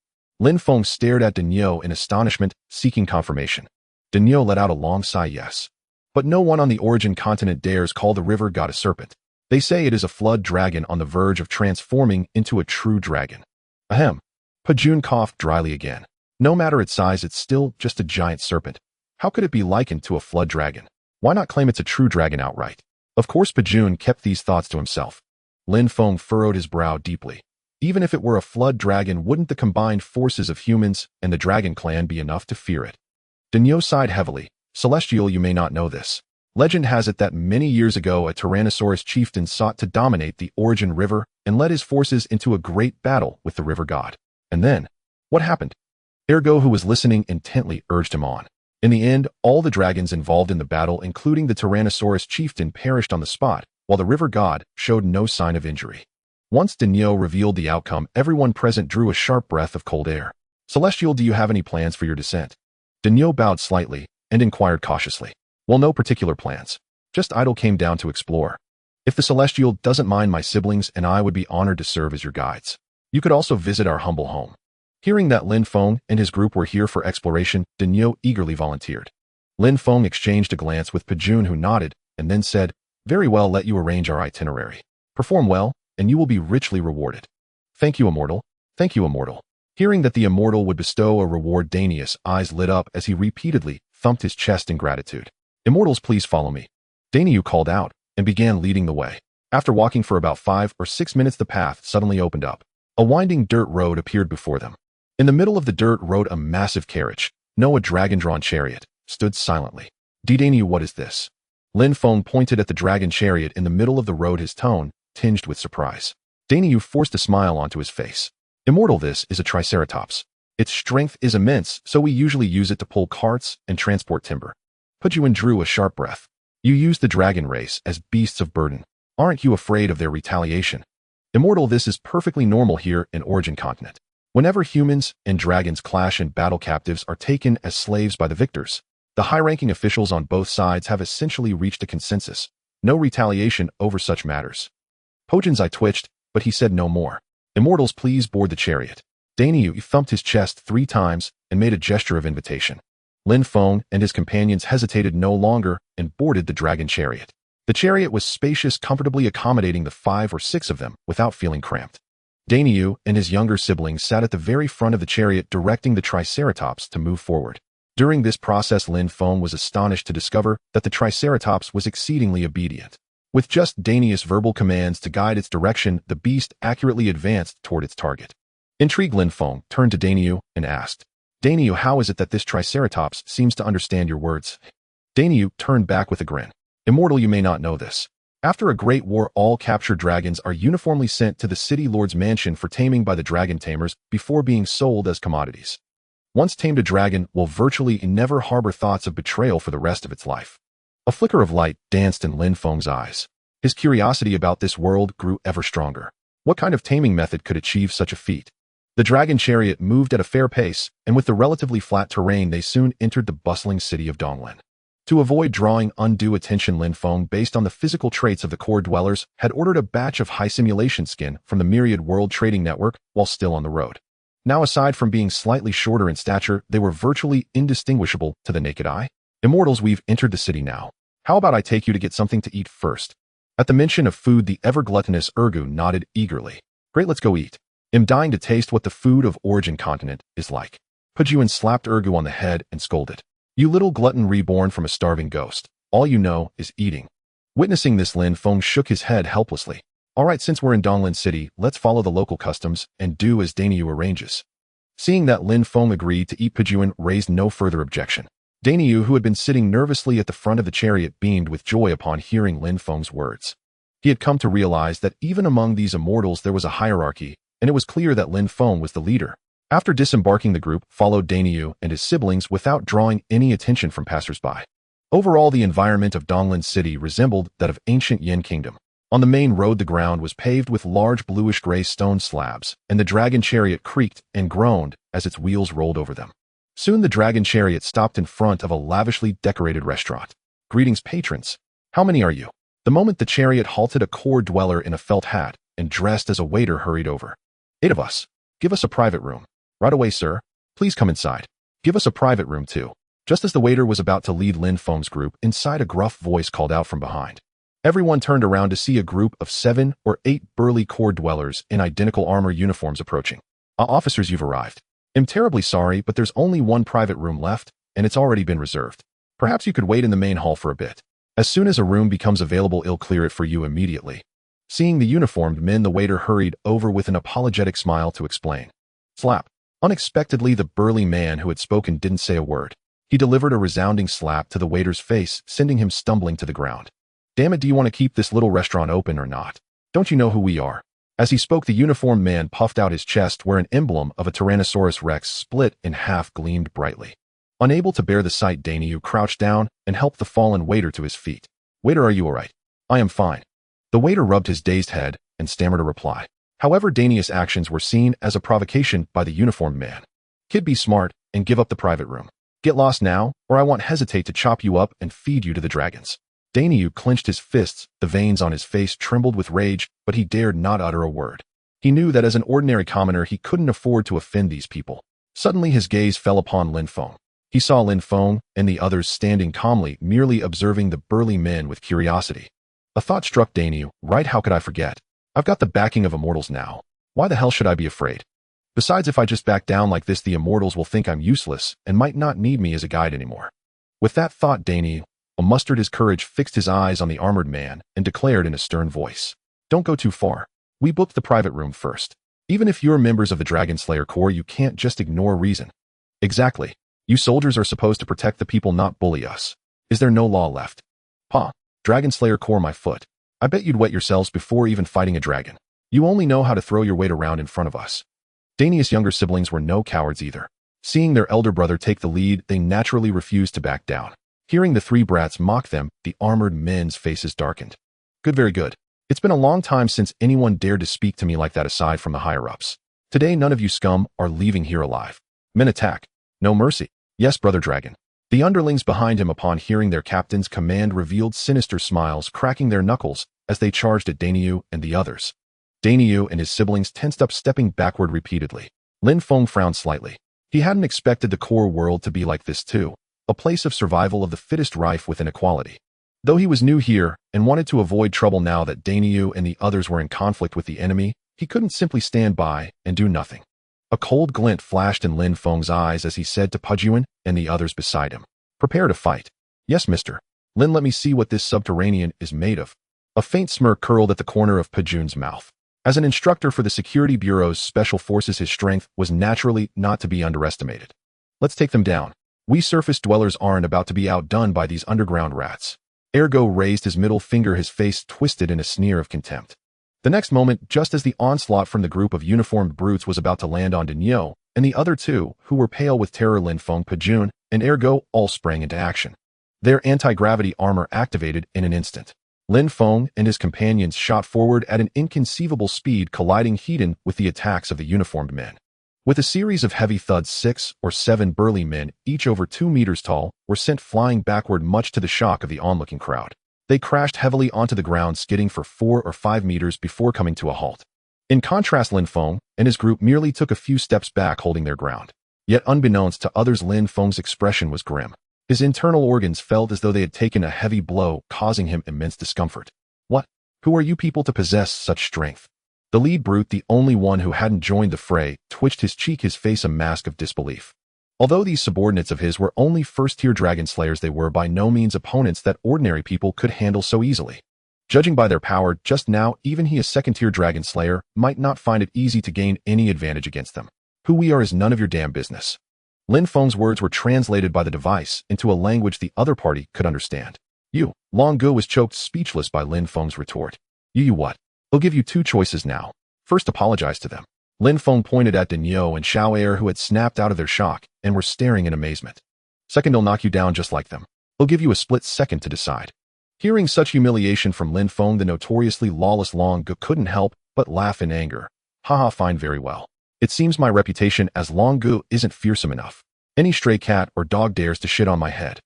Lin Feng stared at Daniel in astonishment, seeking confirmation. Daniel let out a long sigh yes. But no one on the origin continent dares call the river god a serpent. They say it is a flood dragon on the verge of transforming into a true dragon. Ahem. Pajun coughed dryly again. No matter its size, it's still just a giant serpent. How could it be likened to a flood dragon? Why not claim it's a true dragon outright? Of course Pajun kept these thoughts to himself. Lin Feng furrowed his brow deeply. Even if it were a flood dragon, wouldn't the combined forces of humans and the dragon clan be enough to fear it? Daniel sighed heavily. Celestial, you may not know this. Legend has it that many years ago a Tyrannosaurus chieftain sought to dominate the Origin River and led his forces into a great battle with the river god. And then, what happened? Ergo, who was listening intently, urged him on. In the end, all the dragons involved in the battle, including the Tyrannosaurus chieftain, perished on the spot, while the river god showed no sign of injury. Once Daniel revealed the outcome, everyone present drew a sharp breath of cold air. Celestial, do you have any plans for your descent? Daniel bowed slightly and inquired cautiously. Well, no particular plans. Just idle, came down to explore. If the Celestial doesn't mind, my siblings and I would be honored to serve as your guides. You could also visit our humble home. Hearing that Lin Feng and his group were here for exploration, Daniel eagerly volunteered. Lin Feng exchanged a glance with Pajun, who nodded, and then said, very well, let you arrange our itinerary. Perform well, and you will be richly rewarded. Thank you, Immortal. Thank you, Immortal. Hearing that the Immortal would bestow a reward, Danius' eyes lit up as he repeatedly thumped his chest in gratitude. Immortals, please follow me. Daniu called out and began leading the way. After walking for about 5 or 6 minutes, the path suddenly opened up. A winding dirt road appeared before them. In the middle of the dirt road, a massive carriage, no, a dragon-drawn chariot, stood silently. Daniu, what is this? Lin Feng pointed at the dragon chariot in the middle of the road, his tone tinged with surprise. Daniu forced a smile onto his face. Immortal, this is a triceratops. Its strength is immense, so we usually use it to pull carts and transport timber. Pajun drew a sharp breath. You use the dragon race as beasts of burden. Aren't you afraid of their retaliation? Immortal, this is perfectly normal here in Origin Continent. Whenever humans and dragons clash and battle, captives are taken as slaves by the victors. The high-ranking officials on both sides have essentially reached a consensus. No retaliation over such matters. Pojun's eye twitched, but he said no more. Immortals, please board the chariot. Daniu thumped his chest 3 times and made a gesture of invitation. Lin Feng and his companions hesitated no longer and boarded the dragon chariot. The chariot was spacious, comfortably accommodating the 5 or 6 of them without feeling cramped. Daniu and his younger siblings sat at the very front of the chariot, directing the Triceratops to move forward. During this process, Lin Feng was astonished to discover that the Triceratops was exceedingly obedient. With just Danius' verbal commands to guide its direction, the beast accurately advanced toward its target. Intrigued, Lin Feng turned to Daniu and asked, Daniu, how is it that this Triceratops seems to understand your words? Daniu turned back with a grin. Immortal, you may not know this. After a great war, all captured dragons are uniformly sent to the city lord's mansion for taming by the dragon tamers before being sold as commodities. Once tamed, a dragon will virtually never harbor thoughts of betrayal for the rest of its life. A flicker of light danced in Lin Feng's eyes. His curiosity about this world grew ever stronger. What kind of taming method could achieve such a feat? The dragon chariot moved at a fair pace, and with the relatively flat terrain, they soon entered the bustling city of Donglin. To avoid drawing undue attention, Lin Feng, based on the physical traits of the core dwellers, had ordered a batch of high simulation skin from the Myriad World Trading Network while still on the road. Now, aside from being slightly shorter in stature, they were virtually indistinguishable to the naked eye. Immortals, we've entered the city now. How about I take you to get something to eat first? At the mention of food, the ever-gluttonous Ergu nodded eagerly. Great, let's go eat. I'm dying to taste what the food of Origin Continent is like. Pajun slapped Ergu on the head and scolded. You little glutton reborn from a starving ghost. All you know is eating. Witnessing this, Lin Feng shook his head helplessly. All right, since we're in Donglin City, let's follow the local customs and do as Daniu arranges. Seeing that Lin Feng agreed to eat, Pajun raised no further objection. Daniu, who had been sitting nervously at the front of the chariot, beamed with joy upon hearing Lin Feng's words. He had come to realize that even among these immortals there was a hierarchy, and it was clear that Lin Feng was the leader. After disembarking, the group followed Daniu and his siblings without drawing any attention from passersby. Overall, the environment of Donglin City resembled that of ancient Yin Kingdom. On the main road, the ground was paved with large bluish-gray stone slabs, and the dragon chariot creaked and groaned as its wheels rolled over them. Soon the dragon chariot stopped in front of a lavishly decorated restaurant. Greetings, patrons. How many are you? The moment the chariot halted, a core dweller in a felt hat and dressed as a waiter hurried over. 8 of us. Give us a private room. Right away, sir. Please come inside. Give us a private room, too. Just as the waiter was about to lead Lin Feng's group, inside a gruff voice called out from behind. Everyone turned around to see a group of 7 or 8 burly core dwellers in identical armor uniforms approaching. Officers, you've arrived. I'm terribly sorry, but there's only one private room left, and it's already been reserved. Perhaps you could wait in the main hall for a bit. As soon as a room becomes available, I'll clear it for you immediately. Seeing the uniformed men, the waiter hurried over with an apologetic smile to explain. Slap. Unexpectedly, the burly man who had spoken didn't say a word. He delivered a resounding slap to the waiter's face, sending him stumbling to the ground. Damn it, do you want to keep this little restaurant open or not? Don't you know who we are? As he spoke, the uniformed man puffed out his chest where an emblem of a Tyrannosaurus Rex split in half gleamed brightly. Unable to bear the sight, Danyu crouched down and helped the fallen waiter to his feet. Waiter, are you all right? I am fine. The waiter rubbed his dazed head and stammered a reply. However, Danius' actions were seen as a provocation by the uniformed man. Kid, be smart and give up the private room. Get lost now, or I won't hesitate to chop you up and feed you to the dragons. Danyu clenched his fists, the veins on his face trembled with rage, but he dared not utter a word. He knew that as an ordinary commoner he couldn't afford to offend these people. Suddenly his gaze fell upon Lin Feng. He saw Lin Feng and the others standing calmly, merely observing the burly men with curiosity. A thought struck Danyu. Right, how could I forget? I've got the backing of immortals now. Why the hell should I be afraid? Besides, if I just back down like this, the immortals will think I'm useless and might not need me as a guide anymore. With that thought, Danyu mustered his courage, fixed his eyes on the armored man, and declared in a stern voice. Don't go too far. We booked the private room first. Even if you're members of the Dragon Slayer Corps, you can't just ignore reason. Exactly. You soldiers are supposed to protect the people, not bully us. Is there no law left? Pa, Dragon Slayer Corps, my foot. I bet you'd wet yourselves before even fighting a dragon. You only know how to throw your weight around in front of us. Danius' younger siblings were no cowards either. Seeing their elder brother take the lead, they naturally refused to back down. Hearing the 3 brats mock them, the armored men's faces darkened. Good, very good. It's been a long time since anyone dared to speak to me like that aside from the higher-ups. Today none of you scum are leaving here alive. Men attack. No mercy. Yes, brother dragon. The underlings behind him, upon hearing their captain's command, revealed sinister smiles, cracking their knuckles as they charged at Danyu and the others. Danyu and his siblings tensed up, stepping backward repeatedly. Lin Feng frowned slightly. He hadn't expected the core world to be like this too. A place of survival of the fittest, rife with inequality. Though he was new here and wanted to avoid trouble now that Danyu and the others were in conflict with the enemy, he couldn't simply stand by and do nothing. A cold glint flashed in Lin Feng's eyes as he said to Pujuan and the others beside him, "Prepare to fight." "Yes, mister. Lin, let me see what this subterranean is made of." A faint smirk curled at the corner of Pujuan's mouth. As an instructor for the Security Bureau's Special Forces, his strength was naturally not to be underestimated. "Let's take them down. We surface dwellers aren't about to be outdone by these underground rats." Ergo raised his middle finger, his face twisted in a sneer of contempt. The next moment, just as the onslaught from the group of uniformed brutes was about to land on Danyu and the other 2, who were pale with terror, Lin Feng, Pujuan, and Ergo all sprang into action. Their anti-gravity armor activated in an instant. Lin Feng and his companions shot forward at an inconceivable speed, colliding head-on with the attacks of the uniformed men. With a series of heavy thuds, 6 or 7 burly men, each over 2 meters tall, were sent flying backward, much to the shock of the onlooking crowd. They crashed heavily onto the ground, skidding for 4 or 5 meters before coming to a halt. In contrast, Lin Feng and his group merely took a few steps back, holding their ground. Yet unbeknownst to others, Lin Feng's expression was grim. His internal organs felt as though they had taken a heavy blow, causing him immense discomfort. "What? Who are you people to possess such strength?" The lead brute, the only one who hadn't joined the fray, twitched his cheek, his face a mask of disbelief. Although these subordinates of his were only first-tier dragon slayers, they were by no means opponents that ordinary people could handle so easily. Judging by their power just now, even he, a second-tier dragon slayer, might not find it easy to gain any advantage against them. "Who we are is none of your damn business." Lin Feng's words were translated by the device into a language the other party could understand. "You." Long Gu was choked speechless by Lin Feng's retort. You what? I'll give you 2 choices now. First, apologize to them." Lin Feng pointed at Danyu and Xiao Air, who had snapped out of their shock and were staring in amazement. "Second, I'll knock you down just like them. I'll give you a split second to decide." Hearing such humiliation from Lin Feng, the notoriously lawless Long Gu couldn't help but laugh in anger. "Haha, fine, very well. It seems my reputation as Long Gu isn't fearsome enough. Any stray cat or dog dares to shit on my head.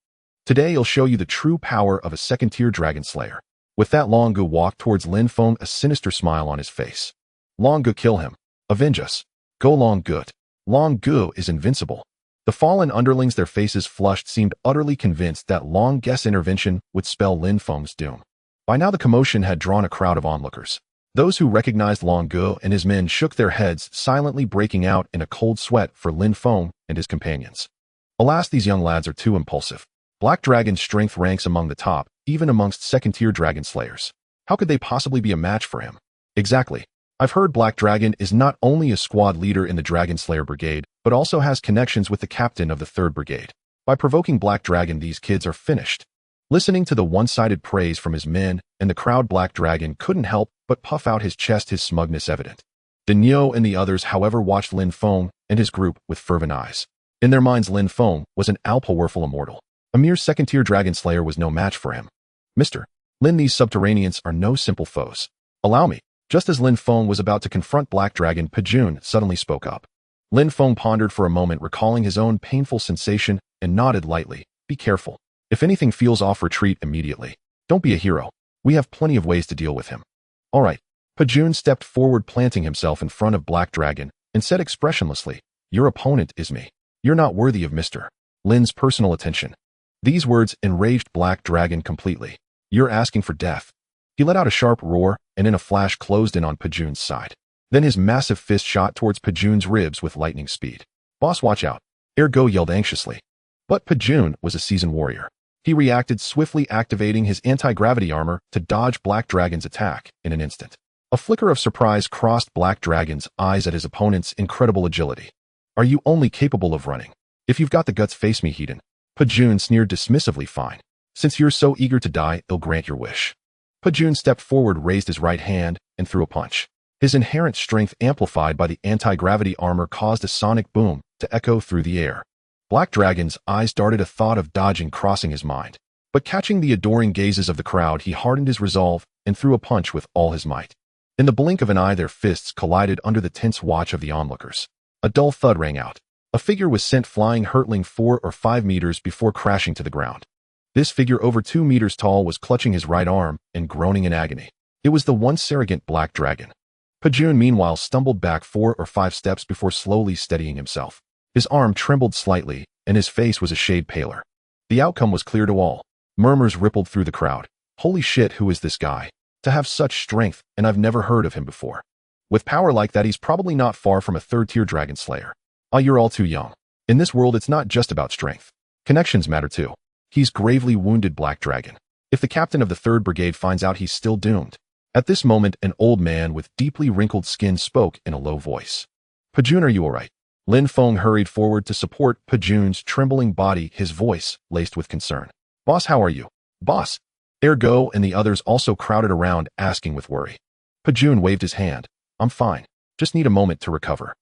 Today I'll show you the true power of a second-tier dragon slayer." With that, Long Gu walked towards Lin Feng, a sinister smile on his face. "Long Gu, kill him. Avenge us. Go Long Gu." Long Gu is invincible. The fallen underlings, their faces flushed, seemed utterly convinced that Long Gu's intervention would spell Lin Feng's doom. By now the commotion had drawn a crowd of onlookers. Those who recognized Long Gu and his men shook their heads, silently breaking out in a cold sweat for Lin Feng and his companions. Alas, these young lads are too impulsive. Black Dragon's strength ranks among the top, even amongst second-tier dragon slayers. How could they possibly be a match for him? Exactly. I've heard Black Dragon is not only a squad leader in the Dragon Slayer Brigade, but also has connections with the captain of the 3rd Brigade. By provoking Black Dragon, these kids are finished. Listening to the one-sided praise from his men and the crowd, Black Dragon couldn't help but puff out his chest, his smugness evident. Denyo and the others, however, watched Lin Feng and his group with fervent eyes. In their minds, Lin Feng was an all-powerful immortal. A mere second-tier dragon slayer was no match for him. Mr. Lin, these subterraneans are no simple foes. Allow me. Just as Lin Feng was about to confront Black Dragon, Pajun suddenly spoke up. Lin Feng pondered for a moment, recalling his own painful sensation, and nodded lightly. Be careful. If anything feels off, retreat immediately. Don't be a hero. We have plenty of ways to deal with him. All right. Pajun stepped forward, planting himself in front of Black Dragon, and said expressionlessly, Your opponent is me. You're not worthy of Mr. Lin's personal attention. These words enraged Black Dragon completely. You're asking for death. He let out a sharp roar, and in a flash closed in on Pajun's side. Then his massive fist shot towards Pajun's ribs with lightning speed. Boss, watch out. Ergo yelled anxiously. But Pajun was a seasoned warrior. He reacted swiftly, activating his anti-gravity armor to dodge Black Dragon's attack in an instant. A flicker of surprise crossed Black Dragon's eyes at his opponent's incredible agility. Are you only capable of running? If you've got the guts, face me, Hedon. Pajun sneered dismissively. Fine. Since you're so eager to die, I'll grant your wish. Pajun stepped forward, raised his right hand, and threw a punch. His inherent strength, amplified by the anti-gravity armor, caused a sonic boom to echo through the air. Black Dragon's eyes darted, a thought of dodging crossing his mind. But catching the adoring gazes of the crowd, he hardened his resolve and threw a punch with all his might. In the blink of an eye, their fists collided under the tense watch of the onlookers. A dull thud rang out. A figure was sent flying, hurtling 4 or 5 meters before crashing to the ground. This figure, over 2 meters tall, was clutching his right arm and groaning in agony. It was the once arrogant Black Dragon. Pajun, meanwhile, stumbled back 4 or 5 steps before slowly steadying himself. His arm trembled slightly, and his face was a shade paler. The outcome was clear to all. Murmurs rippled through the crowd. Holy shit, who is this guy? To have such strength, and I've never heard of him before. With power like that, he's probably not far from a 3rd-tier dragon slayer. Ah, you're all too young. In this world, it's not just about strength. Connections matter too. He's gravely wounded, Black Dragon. If the captain of the 3rd Brigade finds out, he's still doomed. At this moment, an old man with deeply wrinkled skin spoke in a low voice. Pajun, are you all right? Lin Feng hurried forward to support Pajun's trembling body, his voice laced with concern. Boss, how are you? Boss. Ergo and the others also crowded around, asking with worry. Pajun waved his hand. I'm fine. Just need a moment to recover.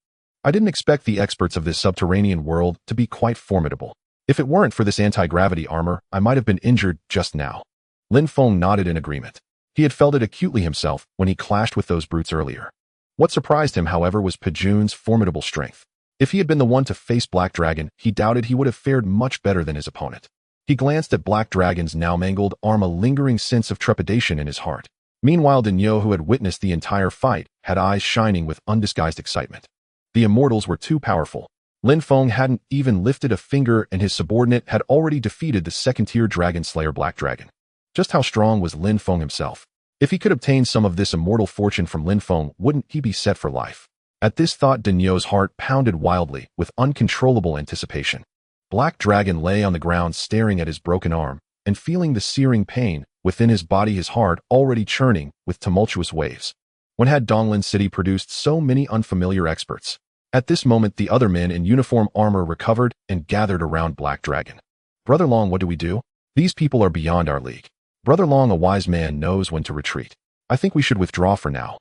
I didn't expect the experts of this subterranean world to be quite formidable. If it weren't for this anti-gravity armor, I might have been injured just now. Lin Feng nodded in agreement. He had felt it acutely himself when he clashed with those brutes earlier. What surprised him, however, was Pajun's formidable strength. If he had been the one to face Black Dragon, he doubted he would have fared much better than his opponent. He glanced at Black Dragon's now mangled arm, a lingering sense of trepidation in his heart. Meanwhile, Denyo, who had witnessed the entire fight, had eyes shining with undisguised excitement. The immortals were too powerful. Lin Feng hadn't even lifted a finger, and his subordinate had already defeated the 2nd-tier dragon slayer Black Dragon. Just how strong was Lin Feng himself? If he could obtain some of this immortal fortune from Lin Feng, wouldn't he be set for life? At this thought, Denyo's heart pounded wildly with uncontrollable anticipation. Black Dragon lay on the ground, staring at his broken arm and feeling the searing pain within his body, his heart already churning with tumultuous waves. When had Donglin City produced so many unfamiliar experts? At this moment, the other men in uniform armor recovered and gathered around Black Dragon. Brother Long, what do we do? These people are beyond our league. Brother Long, a wise man, knows when to retreat. I think we should withdraw for now.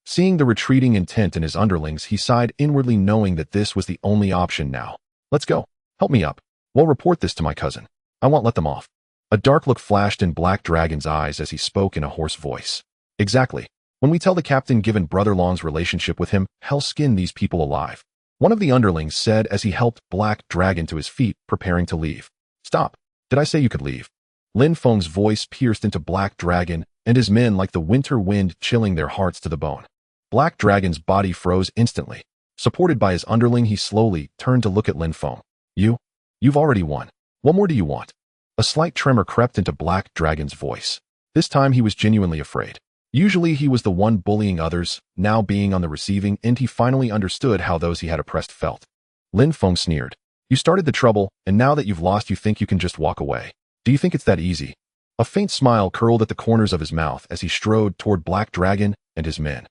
Seeing the retreating intent in his underlings, he sighed inwardly, knowing that this was the only option now. Let's go. Help me up. We'll report this to my cousin. I won't let them off. A dark look flashed in Black Dragon's eyes as he spoke in a hoarse voice. Exactly. When we tell the captain, given Brother Long's relationship with him, hell skin these people alive. One of the underlings said as he helped Black Dragon to his feet, preparing to leave. Stop. Did I say you could leave? Lin Feng's voice pierced into Black Dragon and his men like the winter wind, chilling their hearts to the bone. Black Dragon's body froze instantly. Supported by his underling, he slowly turned to look at Lin Feng. You've already won. What more do you want? A slight tremor crept into Black Dragon's voice. This time he was genuinely afraid. Usually he was the one bullying others, now being on the receiving end he finally understood how those he had oppressed felt. Lin Feng sneered. You started the trouble, and now that you've lost you think you can just walk away. Do you think it's that easy? A faint smile curled at the corners of his mouth as he strode toward Black Dragon and his men.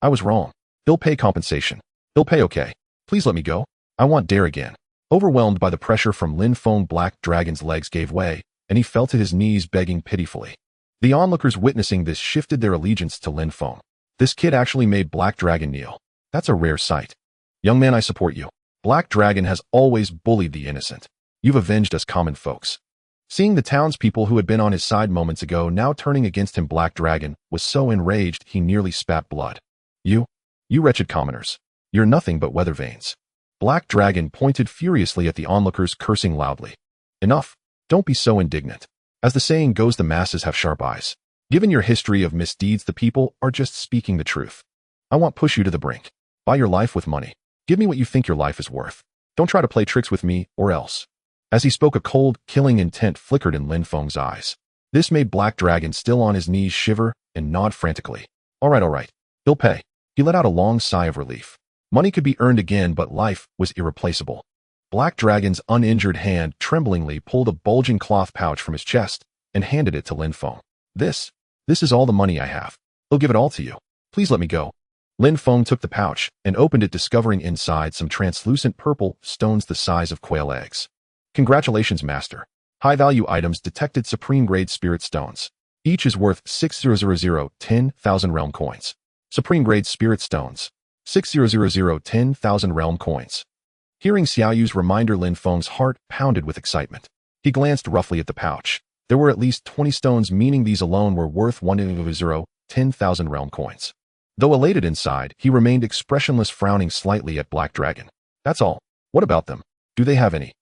I was wrong. He'll pay compensation. He'll pay okay. Please let me go. I won't dare again. Overwhelmed by the pressure from Lin Feng, Black Dragon's legs gave way, and he fell to his knees begging pitifully. The onlookers witnessing this shifted their allegiance to Lin Feng. This kid actually made Black Dragon kneel. That's a rare sight. Young man, I support you. Black Dragon has always bullied the innocent. You've avenged us common folks. Seeing the townspeople who had been on his side moments ago now turning against him, Black Dragon was so enraged he nearly spat blood. You wretched commoners. You're nothing but weather vanes. Black Dragon pointed furiously at the onlookers, cursing loudly. Enough. Don't be so indignant. As the saying goes, the masses have sharp eyes. Given your history of misdeeds, the people are just speaking the truth. I won't push you to the brink. Buy your life with money. Give me what you think your life is worth. Don't try to play tricks with me, or else. As he spoke, a cold, killing intent flickered in Lin Feng's eyes. This made Black Dragon, still on his knees, shiver and nod frantically. All right. He'll pay. He let out a long sigh of relief. Money could be earned again, but life was irreplaceable. Black Dragon's uninjured hand tremblingly pulled a bulging cloth pouch from his chest and handed it to Lin Feng. This is all the money I have. He'll give it all to you. Please let me go. Lin Feng took the pouch and opened it, discovering inside some translucent purple stones the size of quail eggs. Congratulations, master. High-value items detected, supreme-grade spirit stones. Each is worth 10,000 realm coins. Supreme-grade spirit stones. 10,000 realm coins. Hearing Xiaoyu's reminder, Lin Feng's heart pounded with excitement. He glanced roughly at the pouch. There were at least 20 stones, meaning these alone were worth 10,000 realm coins. Though elated inside, he remained expressionless, frowning slightly at Black Dragon. That's all. What about them? Do they have any?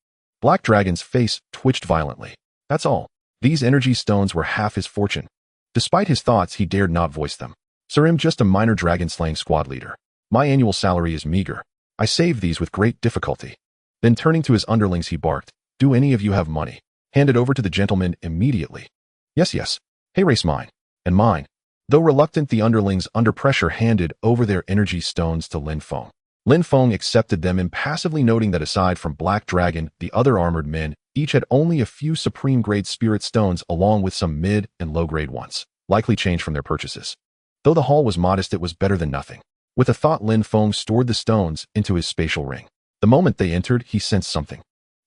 Black Dragon's face twitched violently. That's all. These energy stones were half his fortune. Despite his thoughts, he dared not voice them. Sir, I'm just a minor dragon-slaying squad leader. My annual salary is meager. I saved these with great difficulty. Then turning to his underlings, he barked, Do any of you have money? Hand it over to the gentleman immediately. Yes. Hey, race mine. And mine. Though reluctant, the underlings, under pressure, handed over their energy stones to Lin Feng. Lin Feng accepted them impassively, noting that aside from Black Dragon, the other armored men each had only a few supreme-grade spirit stones along with some mid- and low-grade ones, likely changed from their purchases. Though the haul was modest, it was better than nothing. With a thought, Lin Feng stored the stones into his spatial ring. The moment they entered, he sensed something.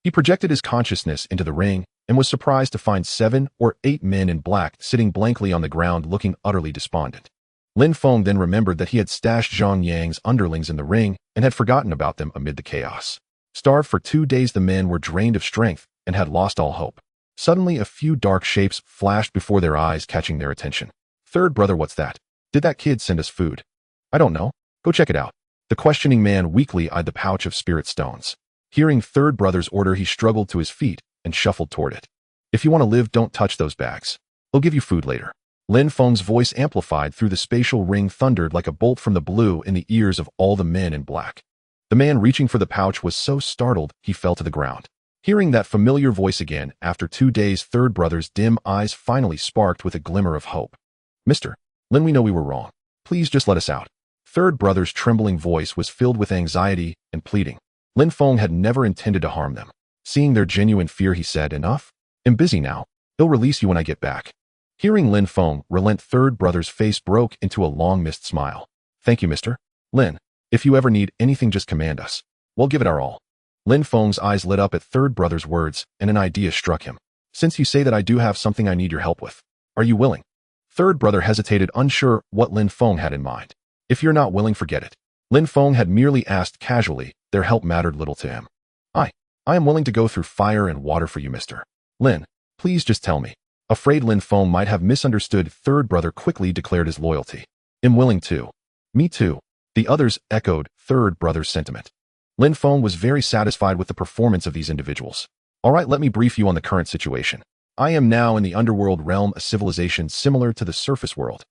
He projected his consciousness into the ring and was surprised to find 7 or 8 men in black sitting blankly on the ground, looking utterly despondent. Lin Feng then remembered that he had stashed Zhang Yang's underlings in the ring and had forgotten about them amid the chaos. Starved for 2 days, the men were drained of strength and had lost all hope. Suddenly, a few dark shapes flashed before their eyes, catching their attention. Third brother, what's that? Did that kid send us food? I don't know. Go check it out. The questioning man weakly eyed the pouch of spirit stones. Hearing Third brother's order, he struggled to his feet and shuffled toward it. If you want to live, don't touch those bags. They'll give you food later. Lin Feng's voice, amplified through the spatial ring, thundered like a bolt from the blue in the ears of all the men in black. The man reaching for the pouch was so startled he fell to the ground. Hearing that familiar voice again, after 2 days, Third brother's dim eyes finally sparked with a glimmer of hope. Mr. Lin, we know we were wrong. Please just let us out. Third brother's trembling voice was filled with anxiety and pleading. Lin Feng had never intended to harm them. Seeing their genuine fear, he said, Enough. I'm busy now. They'll release you when I get back. Hearing Lin Feng relent, Third brother's face broke into a long mist smile. Thank you, Mr. Lin. If you ever need anything, just command us. We'll give it our all. Lin Feng's eyes lit up at Third brother's words, and an idea struck him. Since you say that, I do have something I need your help with. Are you willing? Third brother hesitated, unsure what Lin Feng had in mind. If you're not willing, forget it. Lin Feng had merely asked casually. Their help mattered little to him. I am willing to go through fire and water for you, Mr. Lin. Please just tell me. Afraid Lin Feng might have misunderstood, Third brother quickly declared his loyalty. I'm willing too. Me too. The others echoed Third brother's sentiment. Lin Feng was very satisfied with the performance of these individuals. All right, let me brief you on the current situation. I am now in the underworld realm, a civilization similar to the surface world.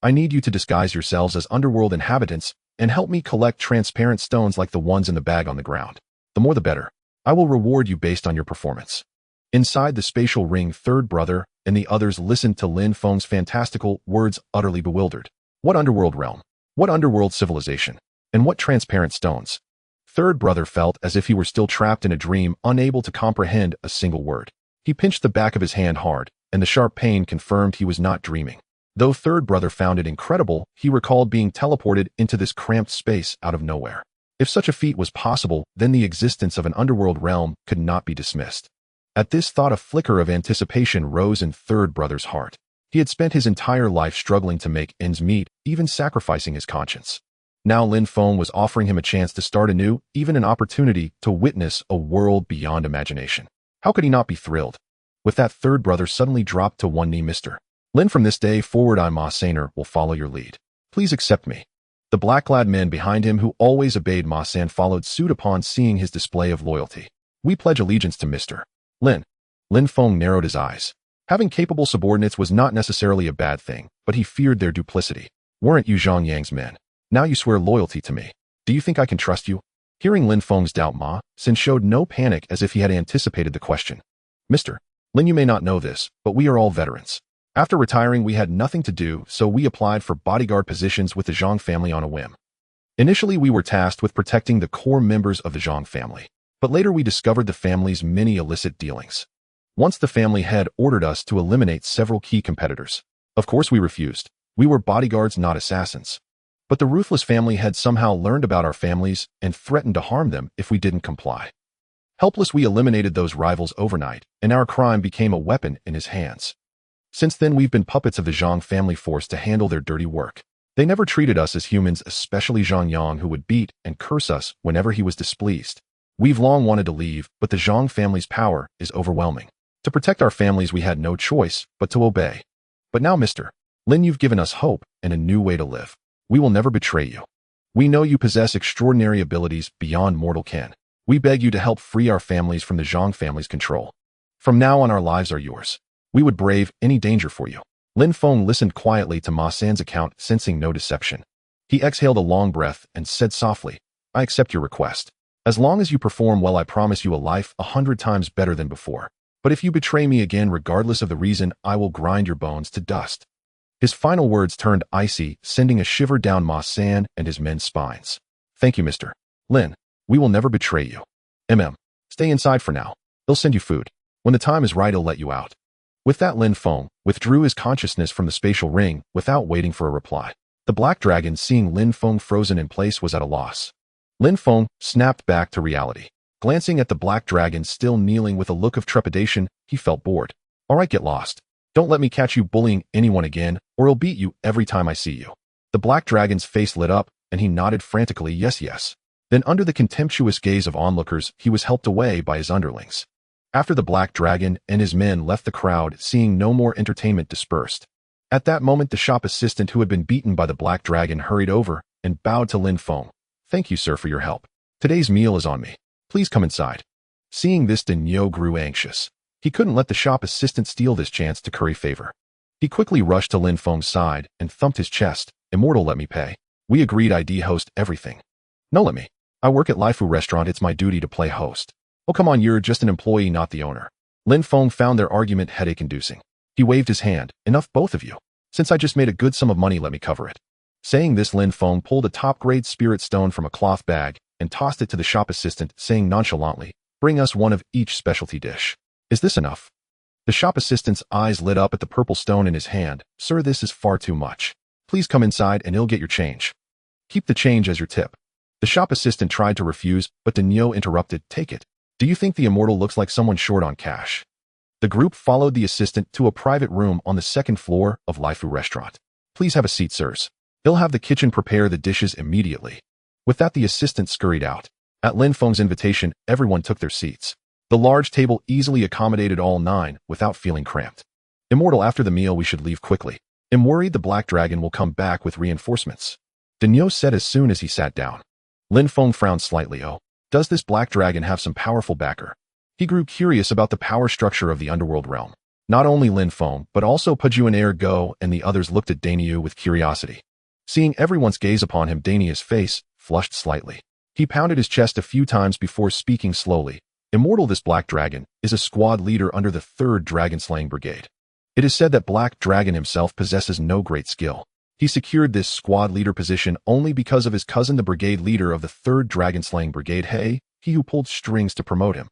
I need you to disguise yourselves as underworld inhabitants and help me collect transparent stones like the ones in the bag on the ground. The more the better. I will reward you based on your performance. Inside the spatial ring, third brother and the others listened to Lin Feng's fantastical words, utterly bewildered. What underworld realm? What underworld civilization? And what transparent stones? Third brother felt as if he were still trapped in a dream, unable to comprehend a single word. He pinched the back of his hand hard, and the sharp pain confirmed he was not dreaming. Though third brother found it incredible, he recalled being teleported into this cramped space out of nowhere. If such a feat was possible, then the existence of an underworld realm could not be dismissed. At this thought, a flicker of anticipation rose in third brother's heart. He had spent his entire life struggling to make ends meet, even sacrificing his conscience. Now Lin Feng was offering him a chance to start anew, even an opportunity to witness a world beyond imagination. How could he not be thrilled? With that, third brother suddenly dropped to one knee. Mr. Lin, from this day forward I, Ma Saner, will follow your lead. Please accept me. The black-clad men behind him, who always obeyed Ma San, followed suit upon seeing his display of loyalty. We pledge allegiance to Mr. Lin. Lin Feng narrowed his eyes. Having capable subordinates was not necessarily a bad thing, but he feared their duplicity. Weren't you Zhang Yang's men? Now you swear loyalty to me. Do you think I can trust you? Hearing Lin Feng's doubt, Ma San showed no panic, as if he had anticipated the question. Mr. Lin, you may not know this, but we are all veterans. After retiring, we had nothing to do, so we applied for bodyguard positions with the Zhang family on a whim. Initially, we were tasked with protecting the core members of the Zhang family, but later we discovered the family's many illicit dealings. Once the family head ordered us to eliminate several key competitors. Of course we refused. We were bodyguards, not assassins. But the ruthless family had somehow learned about our families and threatened to harm them if we didn't comply. Helpless, we eliminated those rivals overnight, and our crime became a weapon in his hands. Since then, we've been puppets of the Zhang family, forced to handle their dirty work. They never treated us as humans, especially Zhang Yang, who would beat and curse us whenever he was displeased. We've long wanted to leave, but the Zhang family's power is overwhelming. To protect our families, we had no choice but to obey. But now, Mr. Lin, you've given us hope and a new way to live. We will never betray you. We know you possess extraordinary abilities beyond mortal ken. We beg you to help free our families from the Zhang family's control. From now on, our lives are yours. We would brave any danger for you. Lin Feng listened quietly to Ma San's account, sensing no deception. He exhaled a long breath and said softly, I accept your request. As long as you perform well, I promise you a life 100 times better than before. But if you betray me again, regardless of the reason, I will grind your bones to dust. His final words turned icy, sending a shiver down Ma San and his men's spines. Thank you, Mr. Lin. We will never betray you. Stay inside for now. They'll send you food. When the time is right, he'll let you out. With that, Lin Feng withdrew his consciousness from the spatial ring without waiting for a reply. The black dragon, seeing Lin Feng frozen in place, was at a loss. Lin Feng snapped back to reality. Glancing at the black dragon still kneeling with a look of trepidation, he felt bored. All right, get lost. Don't let me catch you bullying anyone again, or I'll beat you every time I see you. The black dragon's face lit up, and he nodded frantically, yes, yes. Then, under the contemptuous gaze of onlookers, he was helped away by his underlings. After the black dragon and his men left, the crowd, seeing no more entertainment, dispersed. At that moment, the shop assistant who had been beaten by the black dragon hurried over and bowed to Lin Feng. Thank you, sir, for your help. Today's meal is on me. Please come inside. Seeing this, Daniel grew anxious. He couldn't let the shop assistant steal this chance to curry favor. He quickly rushed to Lin Feng's side and thumped his chest. Immortal, let me pay. We agreed I'd host everything. No, let me. I work at Laifu restaurant. It's my duty to play host. Oh, come on, you're just an employee, not the owner. Lin Feng found their argument headache-inducing. He waved his hand. Enough, both of you. Since I just made a good sum of money, let me cover it. Saying this, Lin Feng pulled a top-grade spirit stone from a cloth bag and tossed it to the shop assistant, saying nonchalantly, bring us one of each specialty dish. Is this enough? The shop assistant's eyes lit up at the purple stone in his hand. Sir, this is far too much. Please come inside and you'll get your change. Keep the change as your tip. The shop assistant tried to refuse, but Daniel interrupted. Take it. Do you think the immortal looks like someone short on cash? The group followed the assistant to a private room on the second floor of Laifu restaurant. Please have a seat, sirs. He'll have the kitchen prepare the dishes immediately. With that, the assistant scurried out. At Lin Feng's invitation, everyone took their seats. The large table easily accommodated all 9 without feeling cramped. Immortal, after the meal we should leave quickly. I'm worried the black dragon will come back with reinforcements. Daniel said as soon as he sat down. Lin Feng frowned slightly. Oh, does this black dragon have some powerful backer? He grew curious about the power structure of the underworld realm. Not only Lin Feng, but also Pajuan Air Go and the others looked at Daniel with curiosity. Seeing everyone's gaze upon him, Dania's face flushed slightly. He pounded his chest a few times before speaking slowly. Immortal, this Black Dragon is a squad leader under the 3rd Dragon-Slaying Brigade. It is said that Black Dragon himself possesses no great skill. He secured this squad leader position only because of his cousin, the brigade leader of the 3rd Dragon-Slaying Brigade, he who pulled strings to promote him.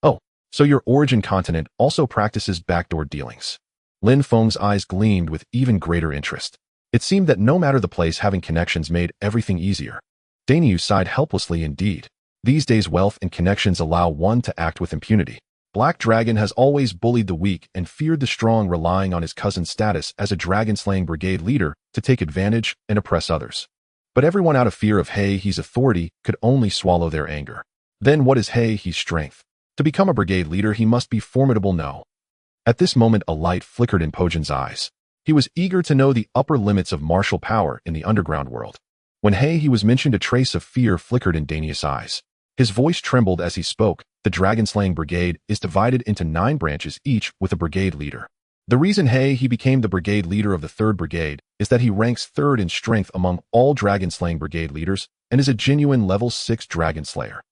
Oh, so your origin continent also practices backdoor dealings. Lin Feng's eyes gleamed with even greater interest. It seemed that no matter the place, having connections made everything easier. Daniu sighed helplessly indeed. These days, wealth and connections allow one to act with impunity. Black Dragon has always bullied the weak and feared the strong, relying on his cousin's status as a dragon-slaying brigade leader to take advantage and oppress others. But everyone, out of fear of he's authority, could only swallow their anger. Then what is he's strength? To become a brigade leader, he must be formidable, no? At this moment, a light flickered in Pojin's eyes. He was eager to know the upper limits of martial power in the underground world. When he was mentioned, a trace of fear flickered in Dania's eyes. His voice trembled as he spoke. The Dragon-Slaying Brigade is divided into 9 branches, each with a brigade leader. The reason he became the brigade leader of the 3rd Brigade is that he ranks 3rd in strength among all Dragon-Slaying Brigade leaders and is a genuine level 6 Dragon Slayer.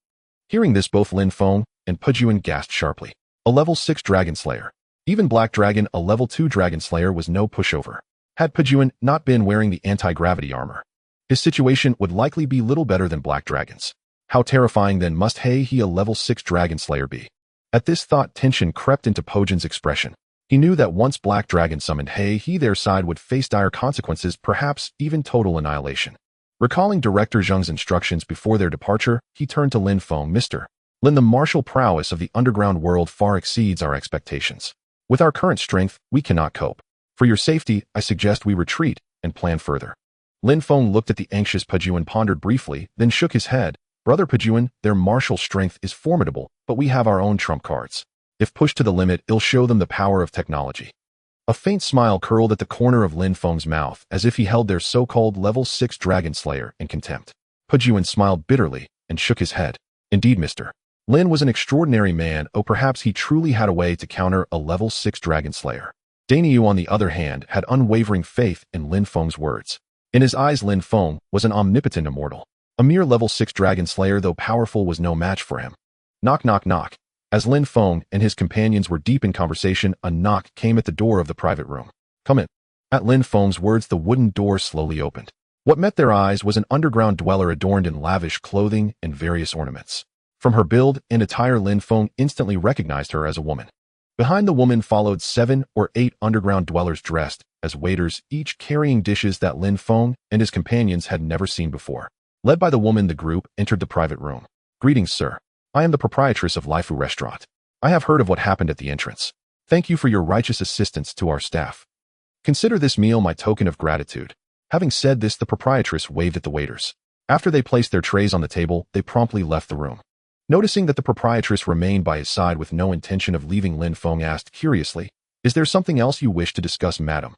Hearing this, both Lin Feng and Pujun gasped sharply. A level 6 Dragon Slayer. Even Black Dragon, a level 2 Dragon Slayer, was no pushover. Had Pujun not been wearing the anti-gravity armor, his situation would likely be little better than Black Dragon's. How terrifying then must he, a level 6 Dragon Slayer, be? At this thought, tension crept into Pojin's expression. He knew that once Black Dragon summoned their side would face dire consequences, perhaps even total annihilation. Recalling Director Zheng's instructions before their departure, he turned to Lin Feng. Mr. Lin, the martial prowess of the underground world far exceeds our expectations. With our current strength, we cannot cope. For your safety, I suggest we retreat and plan further. Lin Feng looked at the anxious Pujun, pondered briefly, then shook his head. Brother Pujun, their martial strength is formidable, but we have our own trump cards. If pushed to the limit, it'll show them the power of technology. A faint smile curled at the corner of Lin Feng's mouth, as if he held their so-called level 6 Dragon Slayer in contempt. Pujun smiled bitterly and shook his head. Indeed, Mr. Lin was an extraordinary man, or perhaps he truly had a way to counter a level 6 Dragon Slayer. Daniu, on the other hand, had unwavering faith in Lin Feng's words. In his eyes, Lin Feng was an omnipotent immortal. A mere level 6 Dragon Slayer, though powerful, was no match for him. Knock, knock, knock. As Lin Feng and his companions were deep in conversation, a knock came at the door of the private room. Come in. At Lin Feng's words, the wooden door slowly opened. What met their eyes was an underground dweller adorned in lavish clothing and various ornaments. From her build and attire, Lin Feng instantly recognized her as a woman. Behind the woman followed 7 or 8 underground dwellers dressed as waiters, each carrying dishes that Lin Feng and his companions had never seen before. Led by the woman, the group entered the private room. Greetings, sir. I am the proprietress of Laifu Restaurant. I have heard of what happened at the entrance. Thank you for your righteous assistance to our staff. Consider this meal my token of gratitude. Having said this, the proprietress waved at the waiters. After they placed their trays on the table, they promptly left the room. Noticing that the proprietress remained by his side with no intention of leaving, Lin Feng asked curiously, "Is there something else you wish to discuss, madam?"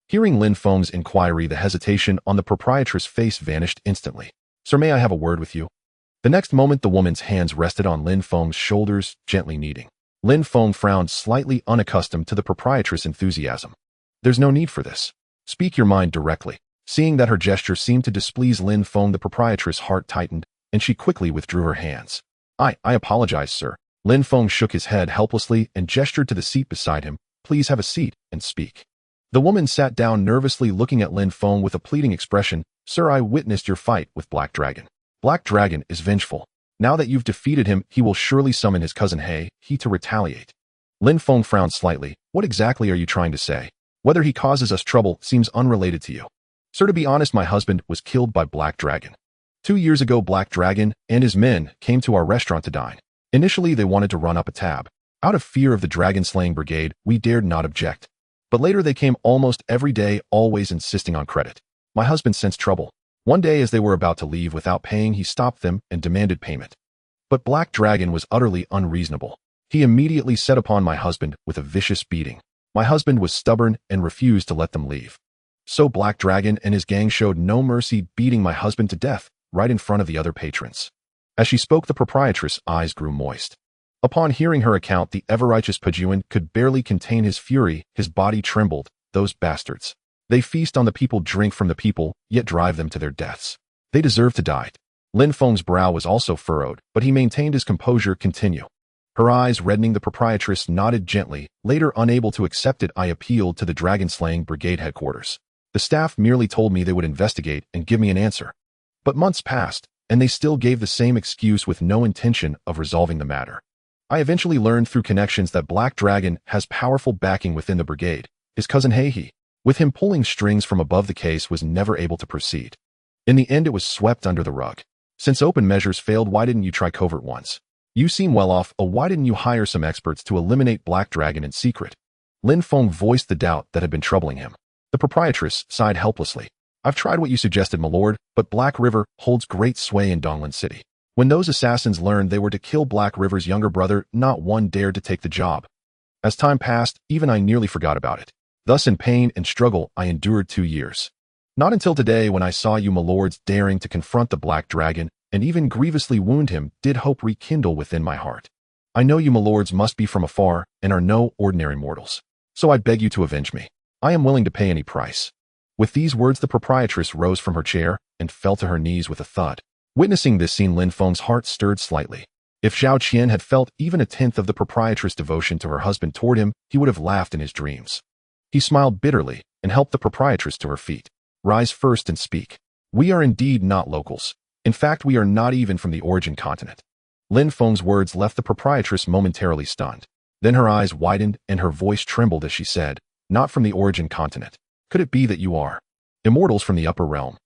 Hearing Lin Feng's inquiry, the hesitation on the proprietress' face vanished instantly. "Sir, may I have a word with you?" The next moment, the woman's hands rested on Lin Feng's shoulders, gently kneading. Lin Feng frowned, slightly unaccustomed to the proprietress' enthusiasm. "There's no need for this. Speak your mind directly." Seeing that her gesture seemed to displease Lin Feng, the proprietress' heart tightened, and she quickly withdrew her hands. I apologize, sir." Lin Feng shook his head helplessly and gestured to the seat beside him. "Please have a seat and speak." The woman sat down nervously, looking at Lin Feng with a pleading expression. "Sir, I witnessed your fight with Black Dragon. Black Dragon is vengeful. Now that you've defeated him, he will surely summon his cousin he to retaliate." Lin Feng frowned slightly. "What exactly are you trying to say? Whether he causes us trouble seems unrelated to you." "Sir, to be honest, my husband was killed by Black Dragon. 2 years ago, Black Dragon and his men came to our restaurant to dine. Initially, they wanted to run up a tab. Out of fear of the Dragon-Slaying Brigade, we dared not object. But later they came almost every day, always insisting on credit. My husband sensed trouble. One day, as they were about to leave without paying, he stopped them and demanded payment. But Black Dragon was utterly unreasonable. He immediately set upon my husband with a vicious beating. My husband was stubborn and refused to let them leave. So Black Dragon and his gang showed no mercy, beating my husband to death right in front of the other patrons." As she spoke, the proprietress' eyes grew moist. Upon hearing her account, the ever-righteous Pujun could barely contain his fury. His body trembled. "Those bastards. They feast on the people, drink from the people, yet drive them to their deaths. They deserve to die. Lin Feng's brow was also furrowed, but he maintained his composure. Continue. Her eyes reddening, the proprietress nodded gently. Later, unable to accept it, I appealed to the dragon-slaying brigade headquarters. The staff merely told me they would investigate and give me an answer. But months passed, and they still gave the same excuse with no intention of resolving the matter. I eventually learned through connections that Black Dragon has powerful backing within the brigade. His cousin Heihe, with him pulling strings from above, the case was never able to proceed. In the end, it was swept under the rug. Since open measures failed, why didn't you try covert ones? You seem well off. Why didn't you hire some experts to eliminate Black Dragon in secret? Lin Feng voiced the doubt that had been troubling him. The proprietress sighed helplessly. I've tried what you suggested, my lord, but Black River holds great sway in Donglan City. When those assassins learned they were to kill Black River's younger brother, not one dared to take the job. As time passed, even I nearly forgot about it. Thus in pain and struggle, I endured 2 years. Not until today, when I saw you, my lords, daring to confront the Black Dragon, and even grievously wound him, did hope rekindle within my heart. I know you, my lords, must be from afar, and are no ordinary mortals. So I beg you to avenge me. I am willing to pay any price. With these words, the proprietress rose from her chair, and fell to her knees with a thud. Witnessing this scene, Lin Feng's heart stirred slightly. If Zhao Qian had felt even a tenth of the proprietress' devotion to her husband toward him, he would have laughed in his dreams. He smiled bitterly, and helped the proprietress to her feet. Rise first and speak. We are indeed not locals. In fact, we are not even from the origin continent. Lin Feng's words left the proprietress momentarily stunned. Then her eyes widened, and her voice trembled as she said, not from the origin continent. Could it be that you are immortals from the upper realm?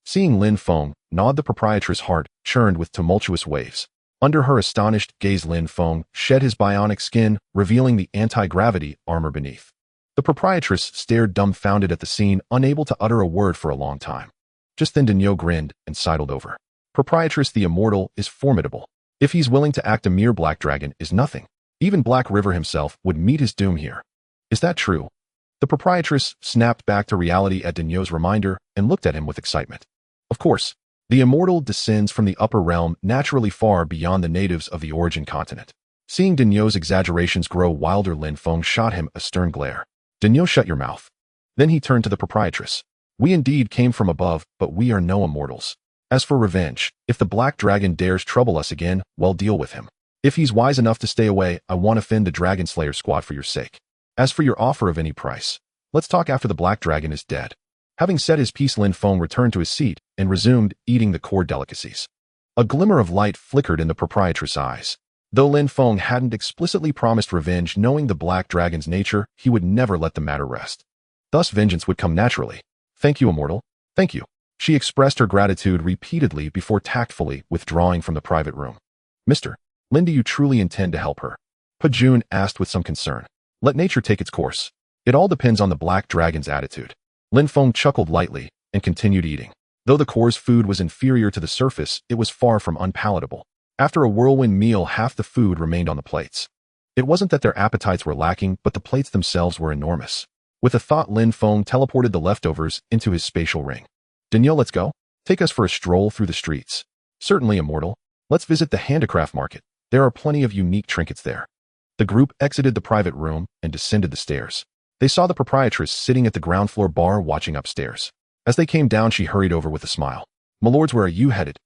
Seeing Lin Feng nod, the proprietress' heart churned with tumultuous waves. Under her astonished gaze, Lin Feng shed his bionic skin, revealing the anti-gravity armor beneath. The proprietress stared dumbfounded at the scene, unable to utter a word for a long time. Just then Daniel grinned and sidled over. Proprietress, the immortal is formidable. If he's willing to act, a mere Black Dragon is nothing. Even Black River himself would meet his doom here. Is that true? The proprietress snapped back to reality at Daniel's reminder and looked at him with excitement. Of course, the immortal descends from the upper realm, naturally far beyond the natives of the origin continent. Seeing Daniel's exaggerations grow wilder, Lin Feng shot him a stern glare. Daniel, shut your mouth. Then he turned to the proprietress. We indeed came from above, but we are no immortals. As for revenge, if the Black Dragon dares trouble us again, well, deal with him. If he's wise enough to stay away, I won't offend the Dragon Slayer squad for your sake. As for your offer of any price, let's talk after the Black Dragon is dead. Having said his piece, Lin Feng returned to his seat and resumed eating the core delicacies. A glimmer of light flickered in the proprietress' eyes. Though Lin Feng hadn't explicitly promised revenge, knowing the Black Dragon's nature, he would never let the matter rest. Thus vengeance would come naturally. Thank you, immortal. Thank you. She expressed her gratitude repeatedly before tactfully withdrawing from the private room. Mr. Lin, do you truly intend to help her? Pajun asked with some concern. Let nature take its course. It all depends on the Black Dragon's attitude. Lin Feng chuckled lightly and continued eating. Though the core's food was inferior to the surface, it was far from unpalatable. After a whirlwind meal, half the food remained on the plates. It wasn't that their appetites were lacking, but the plates themselves were enormous. With a thought, Lin Feng teleported the leftovers into his spatial ring. Daniel, let's go. Take us for a stroll through the streets. Certainly, immortal. Let's visit the handicraft market. There are plenty of unique trinkets there. The group exited the private room and descended the stairs. They saw the proprietress sitting at the ground floor bar watching upstairs. As they came down, she hurried over with a smile. My lords, where are you headed?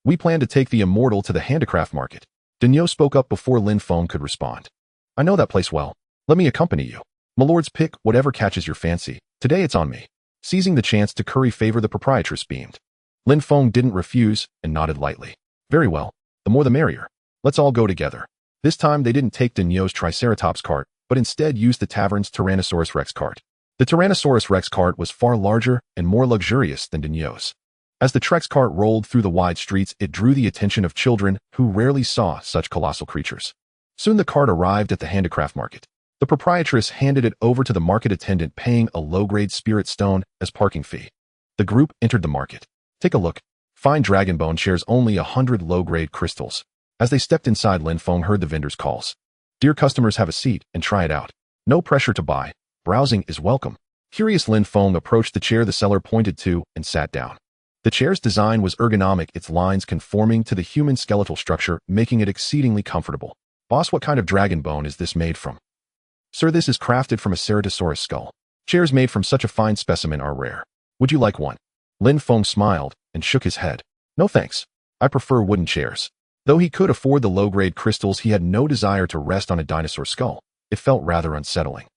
We plan to take the immortal to the handicraft market. Daniel spoke up before Lin Feng could respond. I know that place well. Let me accompany you. My lords, pick whatever catches your fancy. Today it's on me. Seizing the chance to curry favor, the proprietress beamed. Lin Feng didn't refuse and nodded lightly. Very well. The more the merrier. Let's all go together. This time they didn't take Daniel's Triceratops cart, but instead used the tavern's Tyrannosaurus Rex cart. The Tyrannosaurus Rex cart was far larger and more luxurious than Daniel's. As the Trex cart rolled through the wide streets, it drew the attention of children who rarely saw such colossal creatures. Soon the cart arrived at the handicraft market. The proprietress handed it over to the market attendant, paying a low-grade spirit stone as parking fee. The group entered the market. Take a look. Fine dragon bone shares only 100 low-grade crystals. As they stepped inside, Lin Feng heard the vendor's calls. Dear customers, have a seat and try it out. No pressure to buy. Browsing is welcome. Curious, Lin Feng approached the chair the seller pointed to and sat down. The chair's design was ergonomic, its lines conforming to the human skeletal structure, making it exceedingly comfortable. Boss, what kind of dragon bone is this made from? Sir, this is crafted from a Ceratosaurus skull. Chairs made from such a fine specimen are rare. Would you like one? Lin Feng smiled and shook his head. No thanks. I prefer wooden chairs. Though he could afford the low-grade crystals, he had no desire to rest on a dinosaur skull. It felt rather unsettling.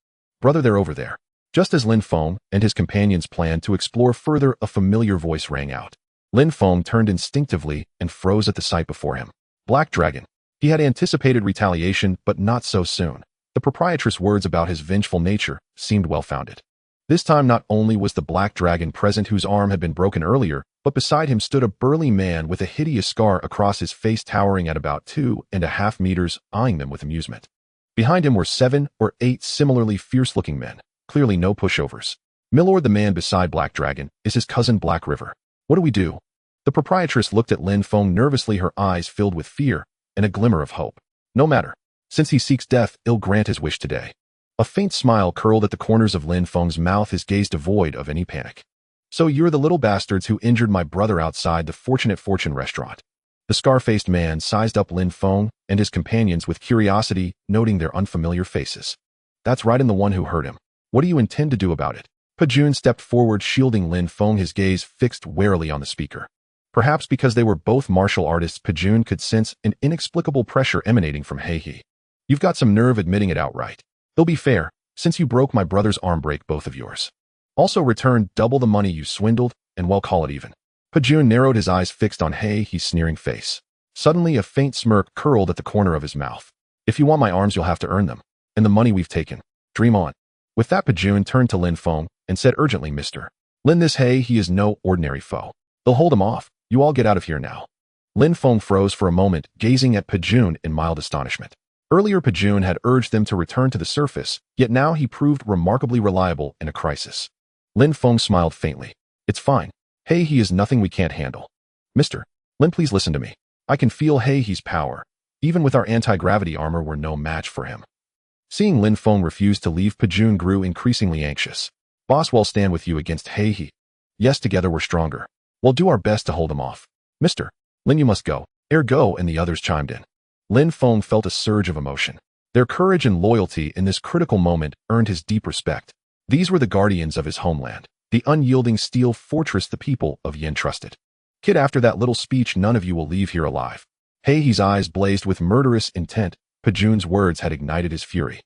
Brother, they're over there. Just as Lin Feng and his companions planned to explore further, a familiar voice rang out. Lin Feng turned instinctively and froze at the sight before him. Black Dragon. He had anticipated retaliation, but not so soon. The proprietress' words about his vengeful nature seemed well-founded. This time not only was the Black Dragon present whose arm had been broken earlier, but beside him stood a burly man with a hideous scar across his face towering at about 2.5 meters, eyeing them with amusement. Behind him were 7 or 8 similarly fierce-looking men, clearly no pushovers. Milord, the man beside Black Dragon, is his cousin Black River. What do we do? The proprietress looked at Lin Feng nervously, her eyes filled with fear and a glimmer of hope. No matter. Since he seeks death, he'll grant his wish today. A faint smile curled at the corners of Lin Feng's mouth, his gaze devoid of any panic. So you're the little bastards who injured my brother outside the Fortunate Fortune restaurant. The scar-faced man sized up Lin Feng and his companions with curiosity, noting their unfamiliar faces. That's right, and the one who hurt him. What do you intend to do about it? Pajun stepped forward, shielding Lin Feng, his gaze fixed warily on the speaker. Perhaps because they were both martial artists, Pajun could sense an inexplicable pressure emanating from He. You've got some nerve admitting it outright. It'll be fair, since you broke my brother's arm, break both of yours. Also return double the money you swindled, and we'll call it even. Pajun narrowed his eyes fixed on He's sneering face. Suddenly a faint smirk curled at the corner of his mouth. If you want my arms, you'll have to earn them. And the money we've taken. Dream on. With that, Pajun turned to Lin Feng and said urgently, Mr. Lin, this he is no ordinary foe. They'll hold him off. You all get out of here now. Lin Feng froze for a moment, gazing at Pajun in mild astonishment. Earlier, Pajun had urged them to return to the surface, yet now he proved remarkably reliable in a crisis. Lin Feng smiled faintly. It's fine. He is nothing we can't handle. Mr. Lin, please listen to me. I can feel He's power. Even with our anti-gravity armor, we're no match for him. Seeing Lin Feng refuse to leave, Pajun grew increasingly anxious. Boss, we'll stand with you against He. Yes, together we're stronger. We'll do our best to hold him off. Mr. Lin, you must go. Go, and the others chimed in. Lin Feng felt a surge of emotion. Their courage and loyalty in this critical moment earned his deep respect. These were the guardians of his homeland, the unyielding steel fortress the people of Yin trusted. Kid, after that little speech, none of you will leave here alive. He's eyes blazed with murderous intent. Pajun's words had ignited his fury.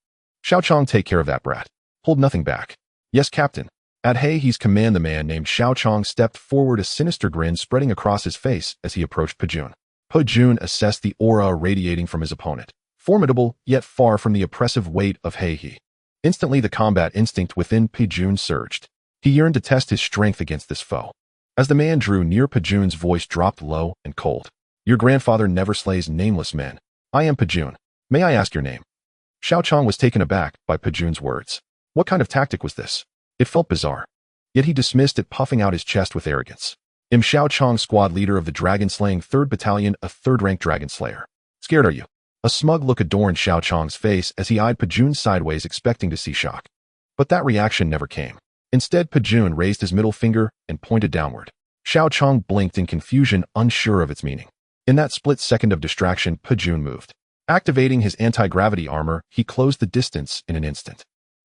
Xiao Chong, take care of that brat. Hold nothing back. Yes, Captain. At He's command, the man named Xiao Chong stepped forward, a sinister grin spreading across his face as he approached Pajun. Pajun assessed the aura radiating from his opponent. Formidable, yet far from the oppressive weight of He. Instantly, the combat instinct within Pajun surged. He yearned to test his strength against this foe. As the man drew near, Pajun's voice dropped low and cold. Your grandfather never slays nameless men. I am Pajun. May I ask your name? Xiao Chong was taken aback by Pajun's words. What kind of tactic was this? It felt bizarre. Yet he dismissed it, puffing out his chest with arrogance. I'm Xiao Chong, squad leader of the dragon-slaying 3rd Battalion, a 3rd-rank dragon slayer. Scared, are you? A smug look adorned Xiao Chong's face as he eyed Pajun sideways, expecting to see shock. But that reaction never came. Instead, Pajun raised his middle finger and pointed downward. Xiao Chong blinked in confusion, unsure of its meaning. In that split second of distraction, Pajun moved. Activating his anti-gravity armor, he closed the distance in an instant.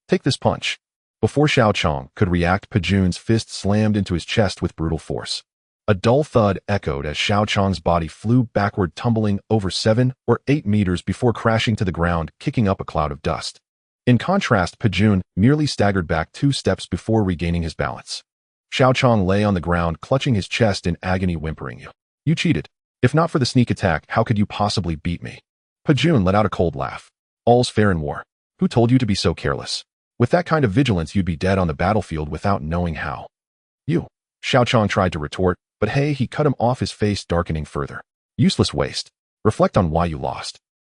Take this punch. Before Xiao Chong could react, Pajun's fist slammed into his chest with brutal force. A dull thud echoed as Xiao Chong's body flew backward, tumbling over 7 or 8 meters before crashing to the ground, kicking up a cloud of dust. In contrast, Pajun merely staggered back 2 steps before regaining his balance. Xiao Chong lay on the ground, clutching his chest in agony, whimpering. You cheated. If not for the sneak attack, how could you possibly beat me? Pajun let out a cold laugh. All's fair in war. Who told you to be so careless? With that kind of vigilance, you'd be dead on the battlefield without knowing how. You. Xiao Chong tried to retort, but he cut him off, his face darkening further. Useless waste. Reflect on why you lost.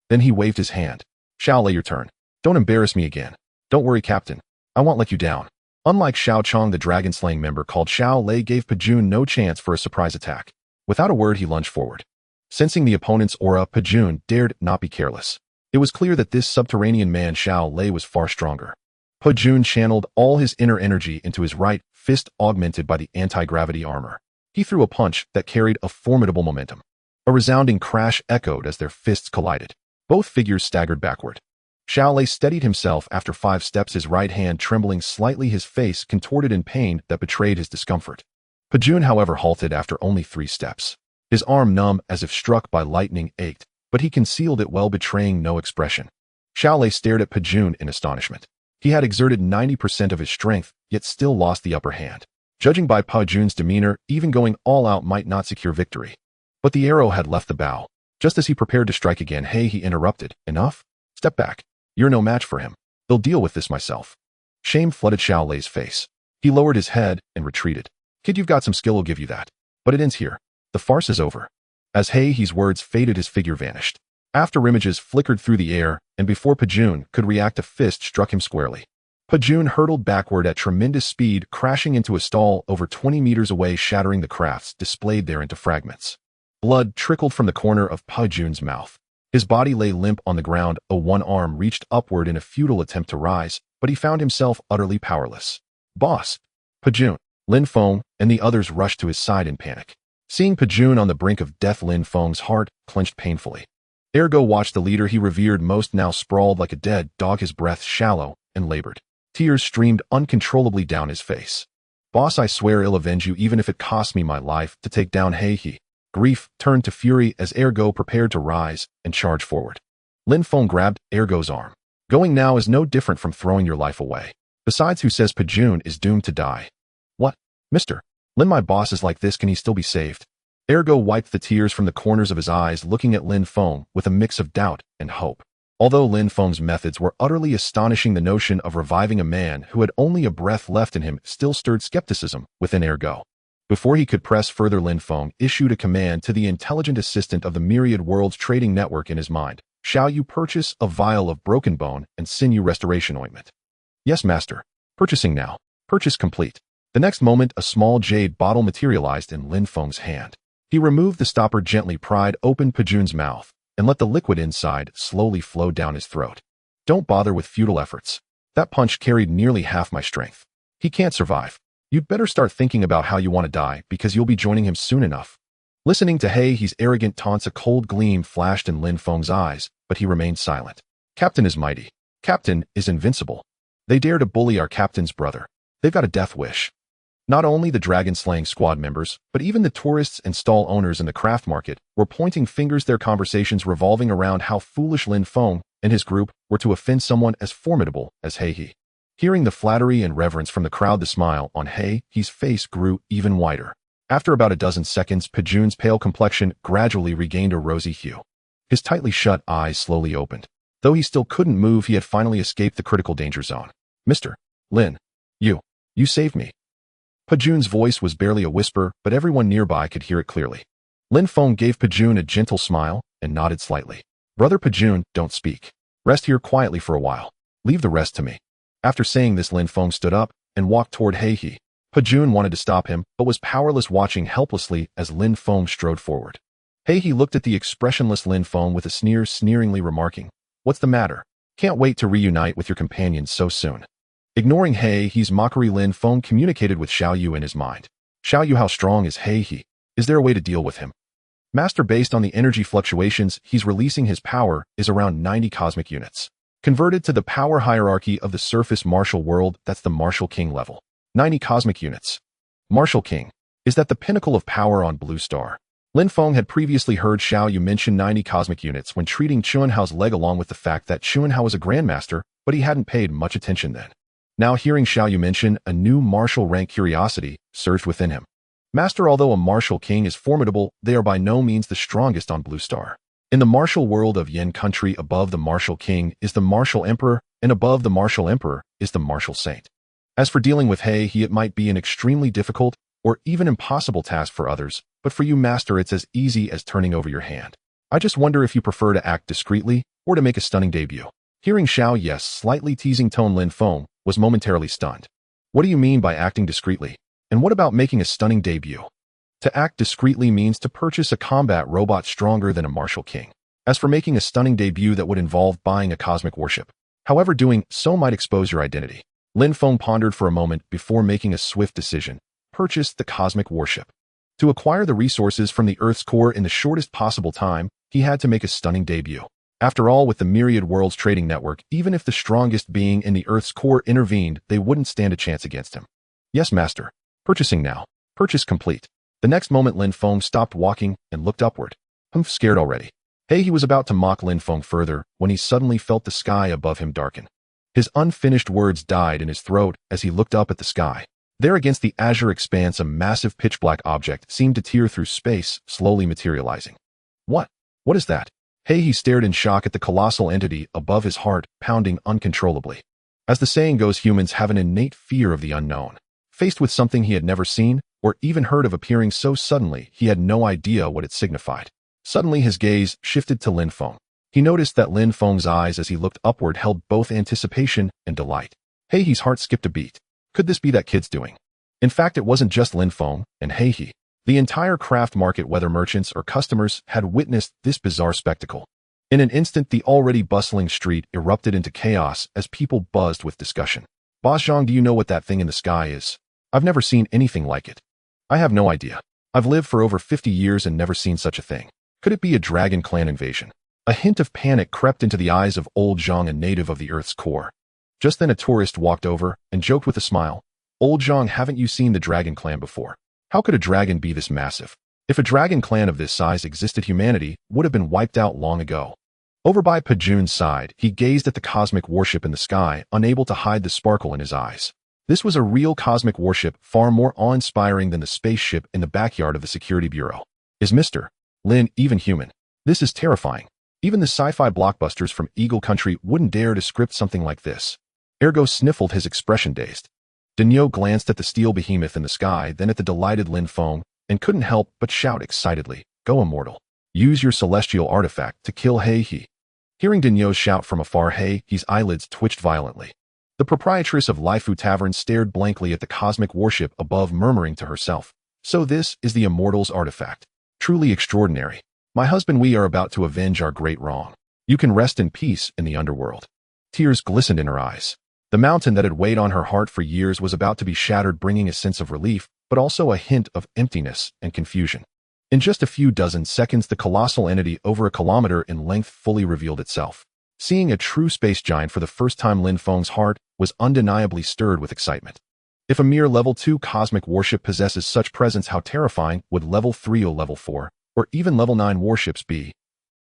Then he waved his hand. Xiao Lei, your turn. Don't embarrass me again. Don't worry, Captain. I won't let you down. Unlike Xiao Chong, the dragon-slaying member called Xiao Lei gave Pajun no chance for a surprise attack. Without a word, he lunged forward. Sensing the opponent's aura, Pajun dared not be careless. It was clear that this subterranean man Xiao Lei was far stronger. Pajun channeled all his inner energy into his right fist, augmented by the anti-gravity armor. He threw a punch that carried a formidable momentum. A resounding crash echoed as their fists collided. Both figures staggered backward. Xiaolei steadied himself after 5 steps, his right hand trembling slightly, his face contorted in pain that betrayed his discomfort. Pajun, however, halted after only 3 steps. His arm, numb as if struck by lightning, ached, but he concealed it well, betraying no expression. Xiaolei stared at Pajun in astonishment. He had exerted 90% of his strength, yet still lost the upper hand. Judging by Pajun's demeanor, even going all out might not secure victory. But the arrow had left the bow. Just as he prepared to strike again, he interrupted. Enough? Step back. You're no match for him. I'll deal with this myself. Shame flooded Xiaolei's face. He lowered his head and retreated. Kid, you've got some skill, I'll give you that. But it ends here. The farce is over. As He's words faded, his figure vanished. After images flickered through the air, and before Pajun could react, a fist struck him squarely. Pajun hurtled backward at tremendous speed, crashing into a stall over 20 meters away, shattering the crafts displayed there into fragments. Blood trickled from the corner of Pajun's mouth. His body lay limp on the ground, one arm reached upward in a futile attempt to rise, but he found himself utterly powerless. Boss! Pajun, Lin Feng, and the others rushed to his side in panic. Seeing Pajun on the brink of death, Lin Feng's heart clenched painfully. Ergo watched the leader he revered most now sprawled like a dead dog, his breath shallow and labored. Tears streamed uncontrollably down his face. Boss, I swear I'll avenge you even if it costs me my life to take down He. Grief turned to fury as Ergo prepared to rise and charge forward. Lin Feng grabbed Ergo's arm. Going now is no different from throwing your life away. Besides, who says Pajun is doomed to die? What? Mister Lin, my boss is like this, can he still be saved? Ergo wiped the tears from the corners of his eyes, looking at Lin Feng with a mix of doubt and hope. Although Lin Feng's methods were utterly astonishing, the notion of reviving a man who had only a breath left in him still stirred skepticism within Ergo. Before he could press further, Lin Feng issued a command to the intelligent assistant of the Myriad World's trading network in his mind. Shall you purchase a vial of broken bone and sinew restoration ointment? Yes, master. Purchasing now. Purchase complete. The next moment, a small jade bottle materialized in Lin Feng's hand. He removed the stopper, gently pried open Pajun's mouth, and let the liquid inside slowly flow down his throat. Don't bother with futile efforts. That punch carried nearly half my strength. He can't survive. You'd better start thinking about how you want to die, because you'll be joining him soon enough. Listening to He's arrogant taunts, a cold gleam flashed in Lin Feng's eyes, but he remained silent. Captain is mighty. Captain is invincible. They dare to bully our captain's brother. They've got a death wish. Not only the dragon-slaying squad members, but even the tourists and stall owners in the craft market were pointing fingers, their conversations revolving around how foolish Lin Feng and his group were to offend someone as formidable as He. Hearing the flattery and reverence from the crowd, the smile on He's face grew even wider. After about a dozen seconds, Pajun's pale complexion gradually regained a rosy hue. His tightly shut eyes slowly opened. Though he still couldn't move, he had finally escaped the critical danger zone. Mr. Lin, you saved me. Pajun's voice was barely a whisper, but everyone nearby could hear it clearly. Lin Feng gave Pajun a gentle smile and nodded slightly. Brother Pajun, don't speak. Rest here quietly for a while. Leave the rest to me. After saying this, Lin Feng stood up and walked toward He. Pajun wanted to stop him, but was powerless, watching helplessly as Lin Feng strode forward. He looked at the expressionless Lin Feng with a sneer, sneeringly remarking, "What's the matter? Can't wait to reunite with your companions so soon." Ignoring He's mockery, Lin Feng communicated with Xiao Yu in his mind. Xiao Yu, how strong is He? Is there a way to deal with him? Master, based on the energy fluctuations he's releasing, his power is around 90 cosmic units. Converted to the power hierarchy of the surface martial world, that's the Martial King level. 90 cosmic units. Martial King. Is that the pinnacle of power on Blue Star? Lin Feng had previously heard Xiao Yu mention 90 cosmic units when treating Chuanhao's leg, along with the fact that Chuanhao was a grandmaster, but he hadn't paid much attention then. Now hearing Xiao Yu mention a new martial rank, curiosity surged within him. Master, although a Martial King is formidable, they are by no means the strongest on Blue Star. In the martial world of Yin country, above the Martial King is the Martial Emperor, and above the Martial Emperor is the Martial Saint. As for dealing with He, it might be an extremely difficult or even impossible task for others, but for you, Master, it's as easy as turning over your hand. I just wonder if you prefer to act discreetly or to make a stunning debut. Hearing Xiao Yu's slightly teasing tone, Lin Feng was momentarily stunned. What do you mean by acting discreetly? And what about making a stunning debut? To act discreetly means to purchase a combat robot stronger than a Martial King. As for making a stunning debut, that would involve buying a cosmic warship. However, doing so might expose your identity. Lin Feng pondered for a moment before making a swift decision. Purchase the cosmic warship. To acquire the resources from the Earth's core in the shortest possible time, he had to make a stunning debut. After all, with the Myriad Worlds trading network, even if the strongest being in the Earth's core intervened, they wouldn't stand a chance against him. Yes, master. Purchasing now. Purchase complete. The next moment Lin Feng stopped walking and looked upward. Scared already. Hey, he was about to mock Lin Feng further when he suddenly felt the sky above him darken. His unfinished words died in his throat as he looked up at the sky. There against the azure expanse, a massive pitch-black object seemed to tear through space, slowly materializing. What? What is that? Hey, he stared in shock at the colossal entity above his heart, pounding uncontrollably. As the saying goes, humans have an innate fear of the unknown. Faced with something he had never seen or even heard of appearing so suddenly, he had no idea what it signified. Suddenly his gaze shifted to Lin Feng. He noticed that Lin Feng's eyes as he looked upward held both anticipation and delight. Hey, his heart skipped a beat. Could this be that kid's doing? In fact, it wasn't just Lin Feng and He. The entire craft market, whether merchants or customers, had witnessed this bizarre spectacle. In an instant, the already bustling street erupted into chaos as people buzzed with discussion. Boss Zhang, do you know what that thing in the sky is? I've never seen anything like it. I have no idea. I've lived for over 50 years and never seen such a thing. Could it be a dragon clan invasion? A hint of panic crept into the eyes of old Zhang, a native of the Earth's core. Just then a tourist walked over and joked with a smile. Old Zhang, haven't you seen the dragon clan before? How could a dragon be this massive? If a dragon clan of this size existed, humanity would have been wiped out long ago. Over by Pajun's side, he gazed at the cosmic warship in the sky, unable to hide the sparkle in his eyes. This was a real cosmic warship, far more awe-inspiring than the spaceship in the backyard of the security bureau. Is Mr. Lin even human? This is terrifying. Even the sci-fi blockbusters from Eagle Country wouldn't dare to script something like this. Ergo sniffled, his expression dazed. Daniel glanced at the steel behemoth in the sky, then at the delighted Lin Feng, and couldn't help but shout excitedly, "Go, immortal. Use your celestial artifact to kill He." Hearing Daniel's shout from afar, He's eyelids twitched violently. The proprietress of Laifu Tavern stared blankly at the cosmic warship above, murmuring to herself, "So this is the immortal's artifact. Truly extraordinary. My husband, we are about to avenge our great wrong. You can rest in peace in the underworld." Tears glistened in her eyes. The mountain that had weighed on her heart for years was about to be shattered, bringing a sense of relief, but also a hint of emptiness and confusion. In just a few dozen seconds, the colossal entity, over a kilometer in length, fully revealed itself. Seeing a true space giant for the first time, Lin Feng's heart was undeniably stirred with excitement. If a mere level 2 cosmic warship possesses such presence, how terrifying would level 3 or level 4, or even level 9 warships be?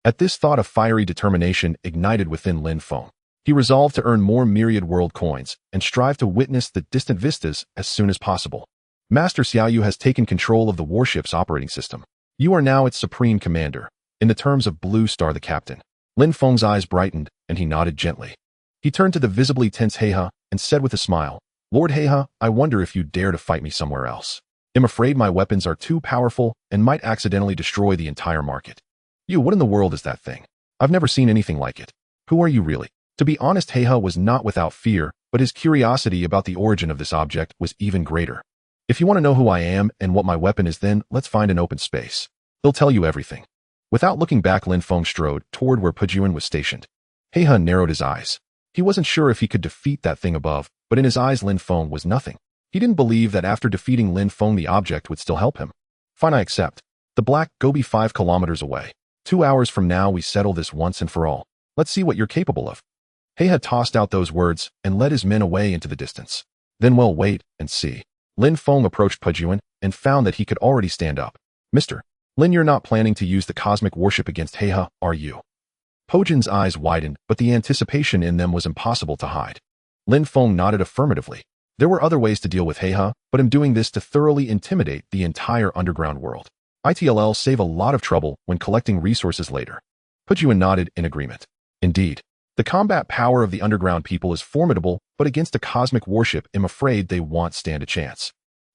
At this thought, a fiery determination ignited within Lin Feng. He resolved to earn more Myriad World coins and strive to witness the distant vistas as soon as possible. Master Xiaoyu has taken control of the warship's operating system. You are now its supreme commander, in the terms of Blue Star, the captain. Lin Feng's eyes brightened, and he nodded gently. He turned to the visibly tense Heha and said with a smile, "Lord Heha, I wonder if you dare to fight me somewhere else. I'm afraid my weapons are too powerful and might accidentally destroy the entire market." "You, what in the world is that thing? I've never seen anything like it. Who are you really?" To be honest, Heha was not without fear, but his curiosity about the origin of this object was even greater. "If you want to know who I am and what my weapon is, then let's find an open space. He'll tell you everything." Without looking back, Lin Feng strode toward where Pajun was stationed. Heha narrowed his eyes. He wasn't sure if he could defeat that thing above, but in his eyes Lin Feng was nothing. He didn't believe that after defeating Lin Feng the object would still help him. "Fine, I accept. The black go be 5 kilometers away. 2 hours from now we settle this once and for all. Let's see what you're capable of." Heha tossed out those words and led his men away into the distance. Then we'll wait and see. Lin Feng approached Pajun and found that he could already stand up. "Mr. Lin, you're not planning to use the cosmic warship against Heha, are you?" Pojun's eyes widened, but the anticipation in them was impossible to hide. Lin Feng nodded affirmatively. There were other ways to deal with Heha, but I'm doing this to thoroughly intimidate the entire underground world. It'll save a lot of trouble when collecting resources later. Pajun nodded in agreement. Indeed. The combat power of the underground people is formidable, but against a cosmic warship, I'm afraid they won't stand a chance.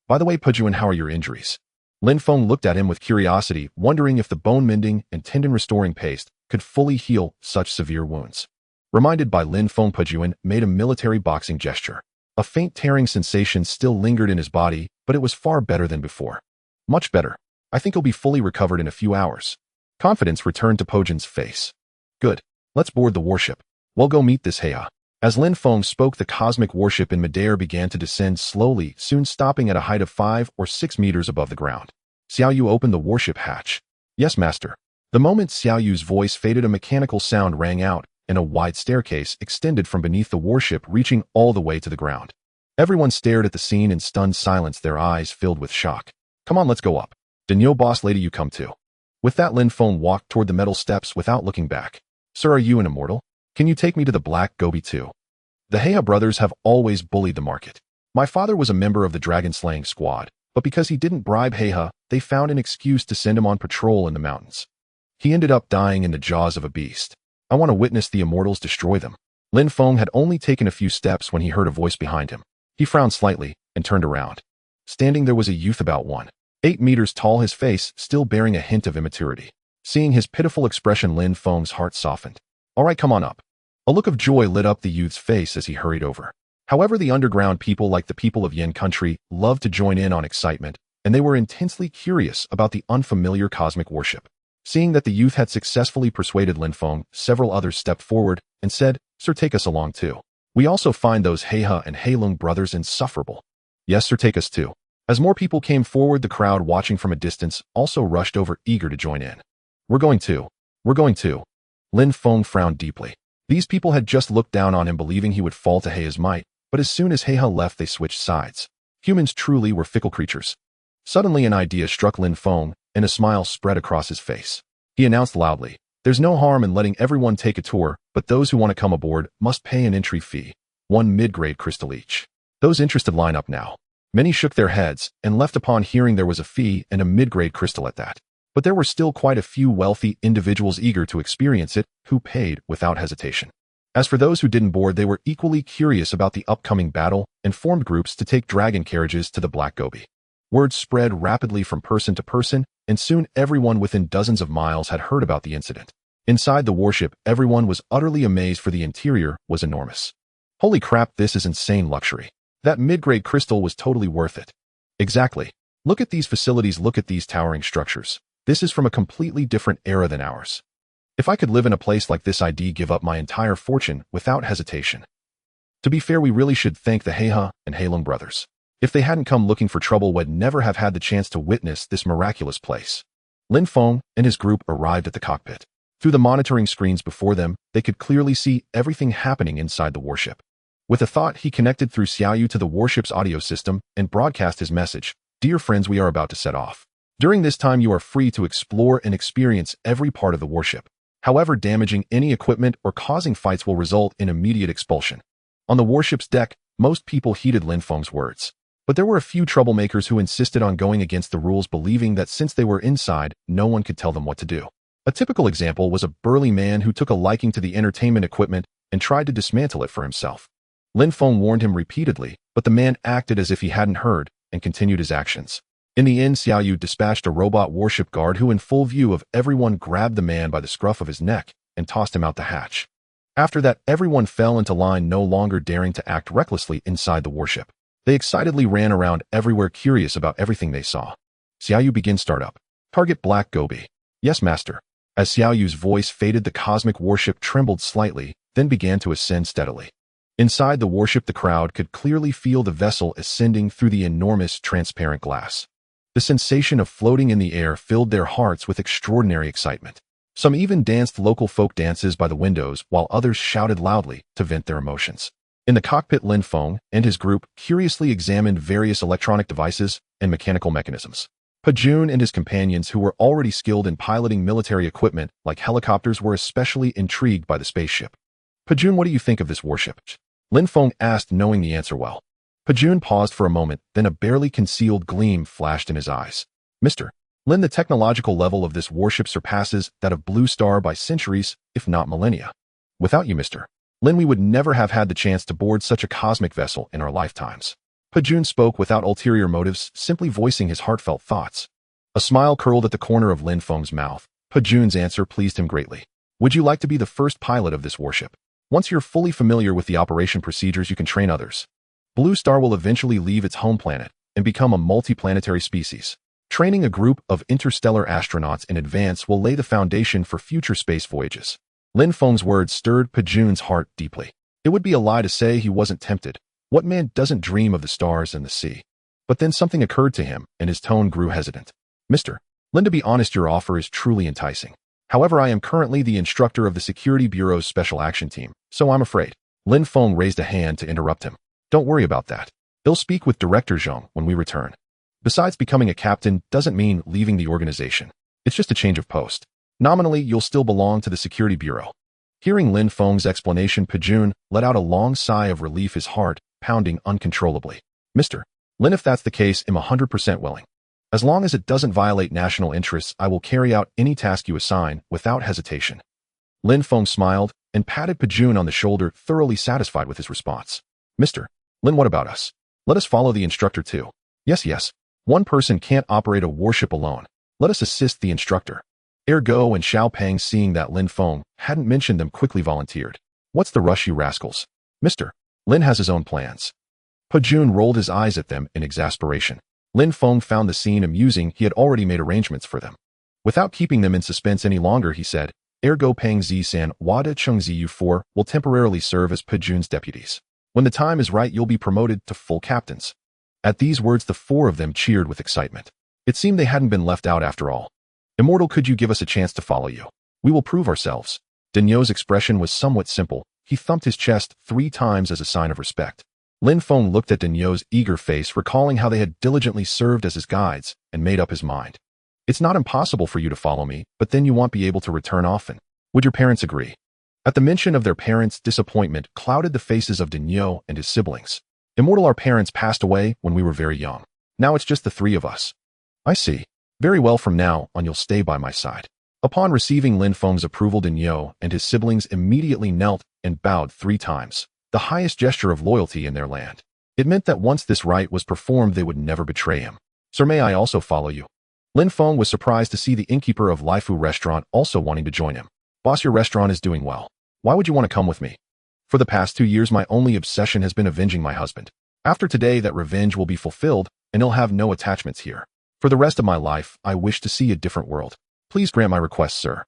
By the way, Pajun, how are your injuries? Lin Feng looked at him with curiosity, wondering if the bone-mending and tendon-restoring paste could fully heal such severe wounds. Reminded by Lin Feng, Pajun made a military boxing gesture. A faint tearing sensation still lingered in his body, but it was far better than before. Much better. I think he'll be fully recovered in a few hours. Confidence returned to Pojun's face. Good. Let's board the warship. We'll go meet this Heha. As Lin Feng spoke, the cosmic warship in midair began to descend slowly, soon stopping at a height of 5 or 6 meters above the ground. Xiaoyu opened the warship hatch. "Yes, master." The moment Xiao Yu's voice faded, a mechanical sound rang out, and a wide staircase extended from beneath the warship, reaching all the way to the ground. Everyone stared at the scene in stunned silence, their eyes filled with shock. Come on, let's go up. Daniel, boss lady, you come too. With that, Lin Feng walked toward the metal steps without looking back. Sir, are you an immortal? Can you take me to the Black Gobi too? The Heha brothers have always bullied the market. My father was a member of the dragon-slaying squad, but because he didn't bribe Heha, they found an excuse to send him on patrol in the mountains. He ended up dying in the jaws of a beast. I want to witness the immortals destroy them. Lin Feng had only taken a few steps when he heard a voice behind him. He frowned slightly and turned around. Standing there was a youth about 1.8 meters tall, his face still bearing a hint of immaturity. Seeing his pitiful expression, Lin Feng's heart softened. All right, come on up. A look of joy lit up the youth's face as he hurried over. However, the underground people, like the people of Yin country, loved to join in on excitement, and they were intensely curious about the unfamiliar cosmic worship. Seeing that the youth had successfully persuaded Lin Feng, several others stepped forward and said, Sir, take us along too. We also find those Heha and Heilung brothers insufferable. Yes, sir, take us too. As more people came forward, the crowd watching from a distance also rushed over, eager to join in. We're going too. We're going too. Lin Feng frowned deeply. These people had just looked down on him, believing he would fall to Heia's might, but as soon as Heha left, they switched sides. Humans truly were fickle creatures. Suddenly an idea struck Lin Feng, and a smile spread across his face. He announced loudly, There's no harm in letting everyone take a tour, but those who want to come aboard must pay an entry fee, 1 mid-grade crystal each. Those interested line up now. Many shook their heads and left upon hearing there was a fee and a mid-grade crystal at that. But there were still quite a few wealthy individuals eager to experience it, who paid without hesitation. As for those who didn't board, they were equally curious about the upcoming battle and formed groups to take dragon carriages to the Black Gobi. Word spread rapidly from person to person, and soon everyone within dozens of miles had heard about the incident. Inside the warship, everyone was utterly amazed, for the interior was enormous. Holy crap, this is insane luxury. That mid-grade crystal was totally worth it. Exactly. Look at these facilities, look at these towering structures. This is from a completely different era than ours. If I could live in a place like this, I'd give up my entire fortune without hesitation. To be fair, we really should thank the Heha and Heilung brothers. If they hadn't come looking for trouble, we'd never have had the chance to witness this miraculous place. Lin Feng and his group arrived at the cockpit. Through the monitoring screens before them, they could clearly see everything happening inside the warship. With a thought, he connected through Xiao Yu to the warship's audio system and broadcast his message. Dear friends, we are about to set off. During this time, you are free to explore and experience every part of the warship. However, damaging any equipment or causing fights will result in immediate expulsion. On the warship's deck, most people heeded Lin Feng's words. But there were a few troublemakers who insisted on going against the rules, believing that since they were inside, no one could tell them what to do. A typical example was a burly man who took a liking to the entertainment equipment and tried to dismantle it for himself. Lin Feng warned him repeatedly, but the man acted as if he hadn't heard and continued his actions. In the end, Xiao Yu dispatched a robot warship guard who, in full view of everyone, grabbed the man by the scruff of his neck and tossed him out the hatch. After that, everyone fell into line, no longer daring to act recklessly inside the warship. They excitedly ran around everywhere, curious about everything they saw. Xiao Yu, begin startup. Target Black Gobi. Yes, master. As Xiao Yu's voice faded, the cosmic warship trembled slightly, then began to ascend steadily. Inside the warship, the crowd could clearly feel the vessel ascending through the enormous transparent glass. The sensation of floating in the air filled their hearts with extraordinary excitement. Some even danced local folk dances by the windows, while others shouted loudly to vent their emotions. In the cockpit, Lin Feng and his group curiously examined various electronic devices and mechanical mechanisms. Pajun and his companions, who were already skilled in piloting military equipment like helicopters, were especially intrigued by the spaceship. Pajun, what do you think of this warship? Lin Feng asked, knowing the answer well. Pajun paused for a moment, then a barely concealed gleam flashed in his eyes. Mr. Lin, the technological level of this warship surpasses that of Blue Star by centuries, if not millennia. Without you, Mr. Lin, we would never have had the chance to board such a cosmic vessel in our lifetimes. Pajun spoke without ulterior motives, simply voicing his heartfelt thoughts. A smile curled at the corner of Lin Feng's mouth. Pajun's answer pleased him greatly. Would you like to be the first pilot of this warship? Once you're fully familiar with the operation procedures, you can train others. Blue Star will eventually leave its home planet and become a multiplanetary species. Training a group of interstellar astronauts in advance will lay the foundation for future space voyages. Lin Feng's words stirred Pajun's heart deeply. It would be a lie to say he wasn't tempted. What man doesn't dream of the stars and the sea? But then something occurred to him, and his tone grew hesitant. Mr. Lin, to be honest, your offer is truly enticing. However, I am currently the instructor of the Security Bureau's Special Action Team, so I'm afraid. Lin Feng raised a hand to interrupt him. Don't worry about that. They'll speak with Director Zhong when we return. Besides, becoming a captain doesn't mean leaving the organization. It's just a change of post. Nominally, you'll still belong to the Security Bureau. Hearing Lin Feng's explanation, Pejun let out a long sigh of relief, his heart pounding uncontrollably. Mr. Lin, if that's the case, I'm 100% willing. As long as it doesn't violate national interests, I will carry out any task you assign without hesitation. Lin Feng smiled and patted Pejun on the shoulder, thoroughly satisfied with his response. Mr. Lin, what about us? Let us follow the instructor too. Yes. One person can't operate a warship alone. Let us assist the instructor. Ergo and Xiao Peng, seeing that Lin Feng hadn't mentioned them, quickly volunteered. What's the rush, you rascals? Mr. Lin has his own plans. Pejun rolled his eyes at them in exasperation. Lin Feng found the scene amusing. He had already made arrangements for them. Without keeping them in suspense any longer, he said, Ergo Peng Zisan Wada Chengzi, you four will temporarily serve as Pejun's deputies. When the time is right, you'll be promoted to full captains. At these words, the four of them cheered with excitement. It seemed they hadn't been left out after all. Immortal, could you give us a chance to follow you? We will prove ourselves. Denyo's expression was somewhat simple. He thumped his chest 3 times as a sign of respect. Lin Feng looked at Denyo's eager face, recalling how they had diligently served as his guides, and made up his mind. It's not impossible for you to follow me, but then you won't be able to return often. Would your parents agree? At the mention of their parents, disappointment clouded the faces of Denyo and his siblings. Immortal, our parents passed away when we were very young. Now it's just the 3 of us. I see. Very well, from now on you'll stay by my side. Upon receiving Lin Feng's approval, Denyo and his siblings immediately knelt and bowed 3 times, the highest gesture of loyalty in their land. It meant that once this rite was performed, they would never betray him. Sir, may I also follow you? Lin Feng was surprised to see the innkeeper of Laifu restaurant also wanting to join him. Boss, your restaurant is doing well. Why would you want to come with me? For the past 2 years, my only obsession has been avenging my husband. After today, that revenge will be fulfilled, and he'll have no attachments here. For the rest of my life, I wish to see a different world. Please grant my request, sir.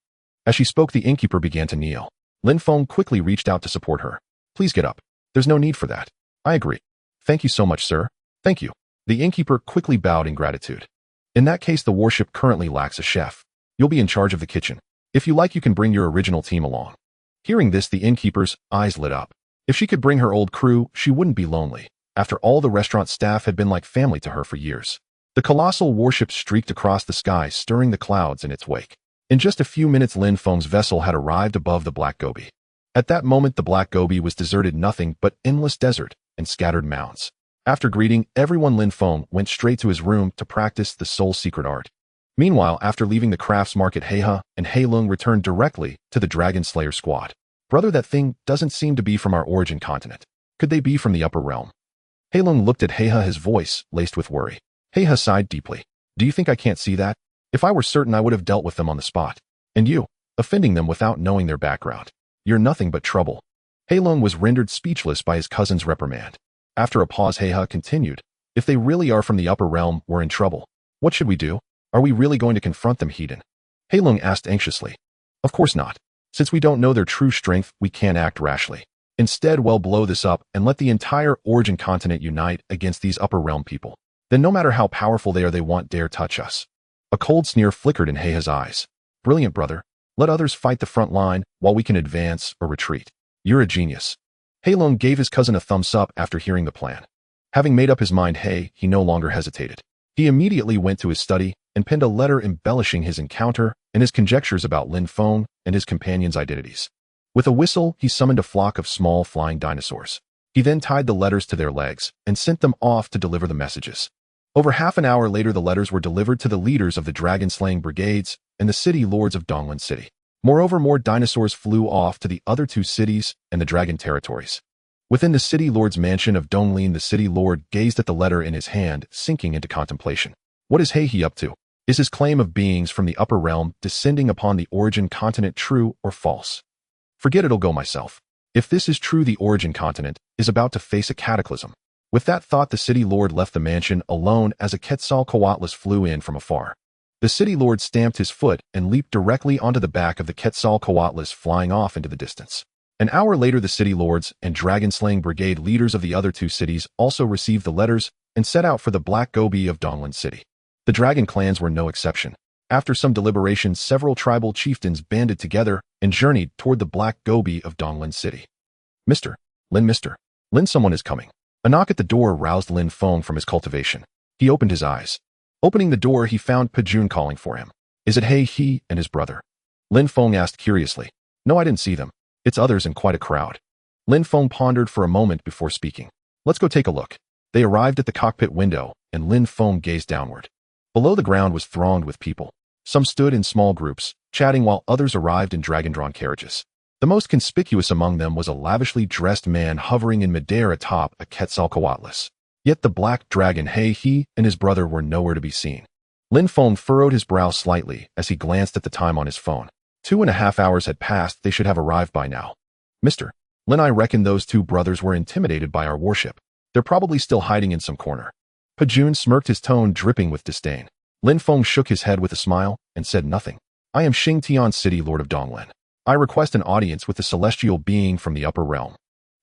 As she spoke, the innkeeper began to kneel. Lin Feng quickly reached out to support her. Please get up. There's no need for that. I agree. Thank you so much, sir. Thank you. The innkeeper quickly bowed in gratitude. In that case, the warship currently lacks a chef. You'll be in charge of the kitchen. If you like, you can bring your original team along. Hearing this, the innkeeper's eyes lit up. If she could bring her old crew, she wouldn't be lonely. After all, the restaurant staff had been like family to her for years. The colossal warship streaked across the sky, stirring the clouds in its wake. In just a few minutes, Lin Feng's vessel had arrived above the Black Gobi. At that moment, the Black Gobi was deserted, nothing but endless desert and scattered mounds. After greeting everyone, Lin Feng went straight to his room to practice the soul secret art. Meanwhile, after leaving the crafts market, Heiha and Heilung returned directly to the Dragon Slayer squad. Brother, that thing doesn't seem to be from our origin continent. Could they be from the upper realm? Heilung looked at Heiha, his voice laced with worry. Heiha sighed deeply. Do you think I can't see that? If I were certain, I would have dealt with them on the spot. And you, offending them without knowing their background. You're nothing but trouble. Heilung was rendered speechless by his cousin's reprimand. After a pause, Heiha continued. If they really are from the upper realm, we're in trouble. What should we do? Are we really going to confront them, Heiden? Heilung asked anxiously. Of course not. Since we don't know their true strength, we can't act rashly. Instead, we'll blow this up and let the entire origin continent unite against these upper realm people. Then no matter how powerful they are, they won't dare touch us. A cold sneer flickered in Heiha's eyes. Brilliant, brother. Let others fight the front line while we can advance or retreat. You're a genius. Heilung gave his cousin a thumbs up after hearing the plan. Having made up his mind, he no longer hesitated. He immediately went to his study and penned a letter embellishing his encounter and his conjectures about Lin Feng and his companions' identities. With a whistle, he summoned a flock of small flying dinosaurs. He then tied the letters to their legs and sent them off to deliver the messages. Over half an hour later, the letters were delivered to the leaders of the dragon-slaying brigades and the city lords of Donglan City. Moreover, more dinosaurs flew off to the other 2 cities and the dragon territories. Within the city lord's mansion of Donglin, the city lord gazed at the letter in his hand, sinking into contemplation. What is Heihe up to? Is his claim of beings from the upper realm descending upon the origin continent true or false? Forget it'll go myself. If this is true, the origin continent is about to face a cataclysm. With that thought, the city lord left the mansion alone as a Quetzalcoatlus flew in from afar. The city lord stamped his foot and leaped directly onto the back of the Quetzalcoatlus, flying off into the distance. An hour later, the city lords and dragon-slaying brigade leaders of the other 2 cities also received the letters and set out for the Black Gobi of Donglan City. The dragon clans were no exception. After some deliberation, several tribal chieftains banded together and journeyed toward the black gobi of Donglan City. Mr. Lin, someone is coming. A knock at the door roused Lin Feng from his cultivation. He opened his eyes. Opening the door, he found Pejun calling for him. Is it he and his brother? Lin Feng asked curiously. No, I didn't see them. It's others and quite a crowd. Lin Feng pondered for a moment before speaking. Let's go take a look. They arrived at the cockpit window, and Lin Feng gazed downward. Below, the ground was thronged with people. Some stood in small groups, chatting, while others arrived in dragon-drawn carriages. The most conspicuous among them was a lavishly dressed man hovering in midair atop a Quetzalcoatlus. Yet the black dragon he and his brother were nowhere to be seen. Lin Feng furrowed his brow slightly as he glanced at the time on his phone. 2.5 hours had passed. They should have arrived by now. Mr. Lin, I reckon those two brothers were intimidated by our warship. They're probably still hiding in some corner. Pejun smirked, his tone dripping with disdain. Lin Feng shook his head with a smile and said nothing. I am Xingtian, City Lord of Donglan. I request an audience with the celestial being from the upper realm.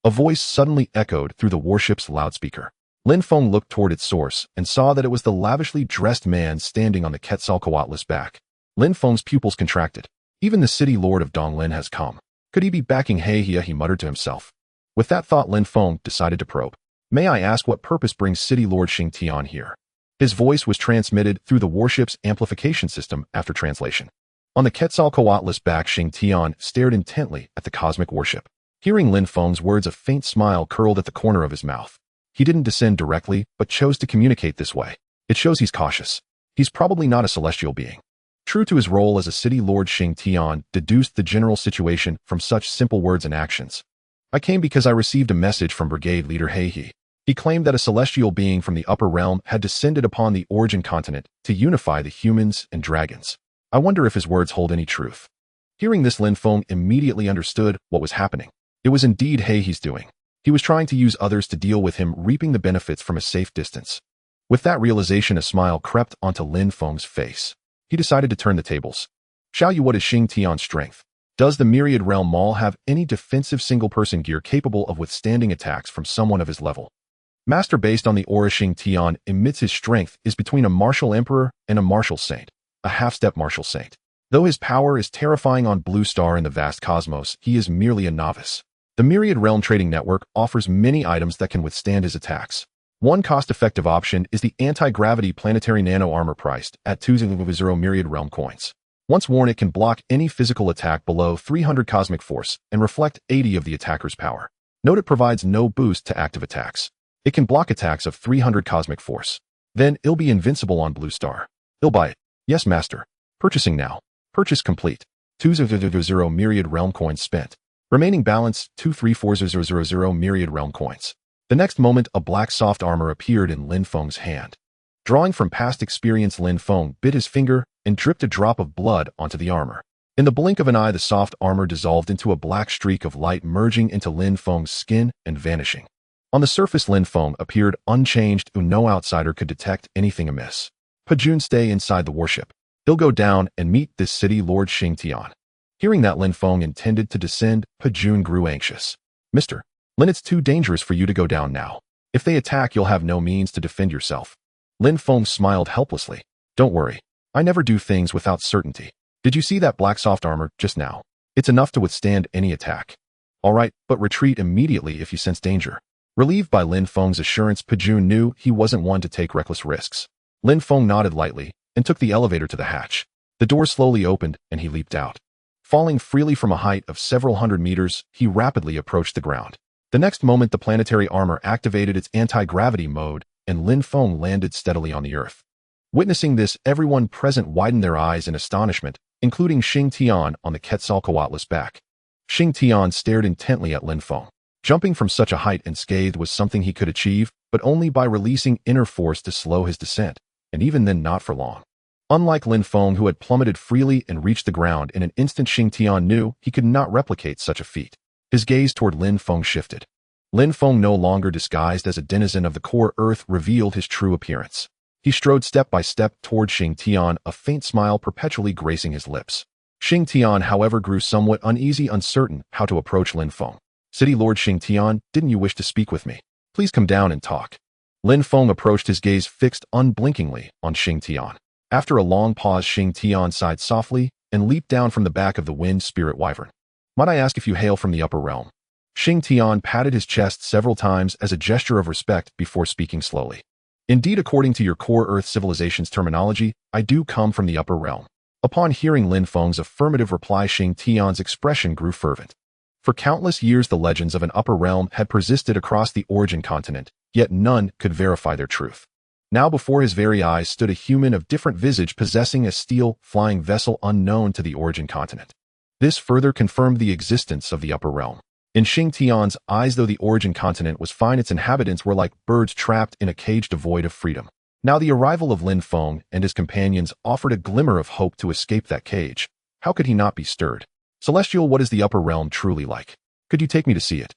A voice suddenly echoed through the warship's loudspeaker. Lin Feng looked toward its source and saw that it was the lavishly dressed man standing on the Quetzalcoatlus back. Lin Feng's pupils contracted. Even the City Lord of Donglan has come. Could he be backing Heihia? He muttered to himself. With that thought, Lin Feng decided to probe. May I ask what purpose brings City Lord Xingtian here? His voice was transmitted through the warship's amplification system after translation. On the Quetzalcoatlus back, Xingtian stared intently at the cosmic warship. Hearing Lin Feng's words, a faint smile curled at the corner of his mouth. He didn't descend directly, but chose to communicate this way. It shows he's cautious. He's probably not a celestial being. True to his role as a city lord, Xingtian deduced the general situation from such simple words and actions. I came because I received a message from Brigade Leader Heihe. He claimed that a celestial being from the upper realm had descended upon the origin continent to unify the humans and dragons. I wonder if his words hold any truth. Hearing this, Lin Feng immediately understood what was happening. It was indeed Heihe's doing. He was trying to use others to deal with him, reaping the benefits from a safe distance. With that realization, a smile crept onto Lin Feng's face. He decided to turn the tables. Xiao Yu, what is Xingtian's strength? Does the Myriad Realm Mall have any defensive single-person gear capable of withstanding attacks from someone of his level? Master, based on the aura Xingtian emits, his strength is between a martial emperor and a martial saint, a half-step martial saint. Though his power is terrifying on Blue Star in the vast cosmos, he is merely a novice. The Myriad Realm Trading Network offers many items that can withstand his attacks. One cost-effective option is the anti-gravity planetary nano armor priced at 200 Myriad Realm coins. Once worn, it can block any physical attack below 300 cosmic force and reflect 80 of the attacker's power. Note, it provides no boost to active attacks. It can block attacks of 300 cosmic force. Then it'll be invincible on Blue Star. I'll buy it. Yes, master. Purchasing now. Purchase complete. 200 Myriad Realm coins spent. Remaining balance 234,000 Myriad Realm coins. The next moment, a black soft armor appeared in Lin Feng's hand. Drawing from past experience, Lin Feng bit his finger and dripped a drop of blood onto the armor. In the blink of an eye, the soft armor dissolved into a black streak of light, merging into Lin Feng's skin and vanishing. On the surface, Lin Feng appeared unchanged, and no outsider could detect anything amiss. Pejun, stay inside the warship. He'll go down and meet this city lord Xingtian. Hearing that Lin Feng intended to descend, Pejun grew anxious. Mr. Lin, it's too dangerous for you to go down now. If they attack, you'll have no means to defend yourself. Lin Feng smiled helplessly. Don't worry. I never do things without certainty. Did you see that black soft armor just now? It's enough to withstand any attack. All right, but retreat immediately if you sense danger. Relieved by Lin Feng's assurance, Pejun knew he wasn't one to take reckless risks. Lin Feng nodded lightly and took the elevator to the hatch. The door slowly opened and he leaped out. Falling freely from a height of several hundred meters, he rapidly approached the ground. The next moment, the planetary armor activated its anti-gravity mode and Lin Feng landed steadily on the earth. Witnessing this, everyone present widened their eyes in astonishment, including Xingtian on the Quetzalcoatlus back. Xingtian stared intently at Lin Feng. Jumping from such a height unscathed was something he could achieve, but only by releasing inner force to slow his descent, and even then not for long. Unlike Lin Feng, who had plummeted freely and reached the ground in an instant, Xingtian knew he could not replicate such a feat. His gaze toward Lin Feng shifted. Lin Feng, no longer disguised as a denizen of the core earth, revealed his true appearance. He strode step by step toward Xingtian, a faint smile perpetually gracing his lips. Xingtian, however, grew somewhat uneasy, uncertain how to approach Lin Feng. City Lord Xingtian, didn't you wish to speak with me? Please come down and talk. Lin Feng approached, his gaze fixed unblinkingly on Xingtian. After a long pause, Xing Tian sighed softly and leaped down from the back of the wind spirit wyvern. Might I ask if you hail from the upper realm? Xing Tian patted his chest several times as a gesture of respect before speaking slowly. Indeed, according to your core Earth civilization's terminology, I do come from the upper realm. Upon hearing Lin Feng's affirmative reply, Xing Tian's expression grew fervent. For countless years, the legends of an upper realm had persisted across the origin continent, yet none could verify their truth. Now before his very eyes stood a human of different visage possessing a steel, flying vessel unknown to the origin continent. This further confirmed the existence of the upper realm. In Xing Tian's eyes, though the origin continent was fine, its inhabitants were like birds trapped in a cage devoid of freedom. Now the arrival of Lin Feng and his companions offered a glimmer of hope to escape that cage. How could he not be stirred? Celestial, what is the upper realm truly like? Could you take me to see it?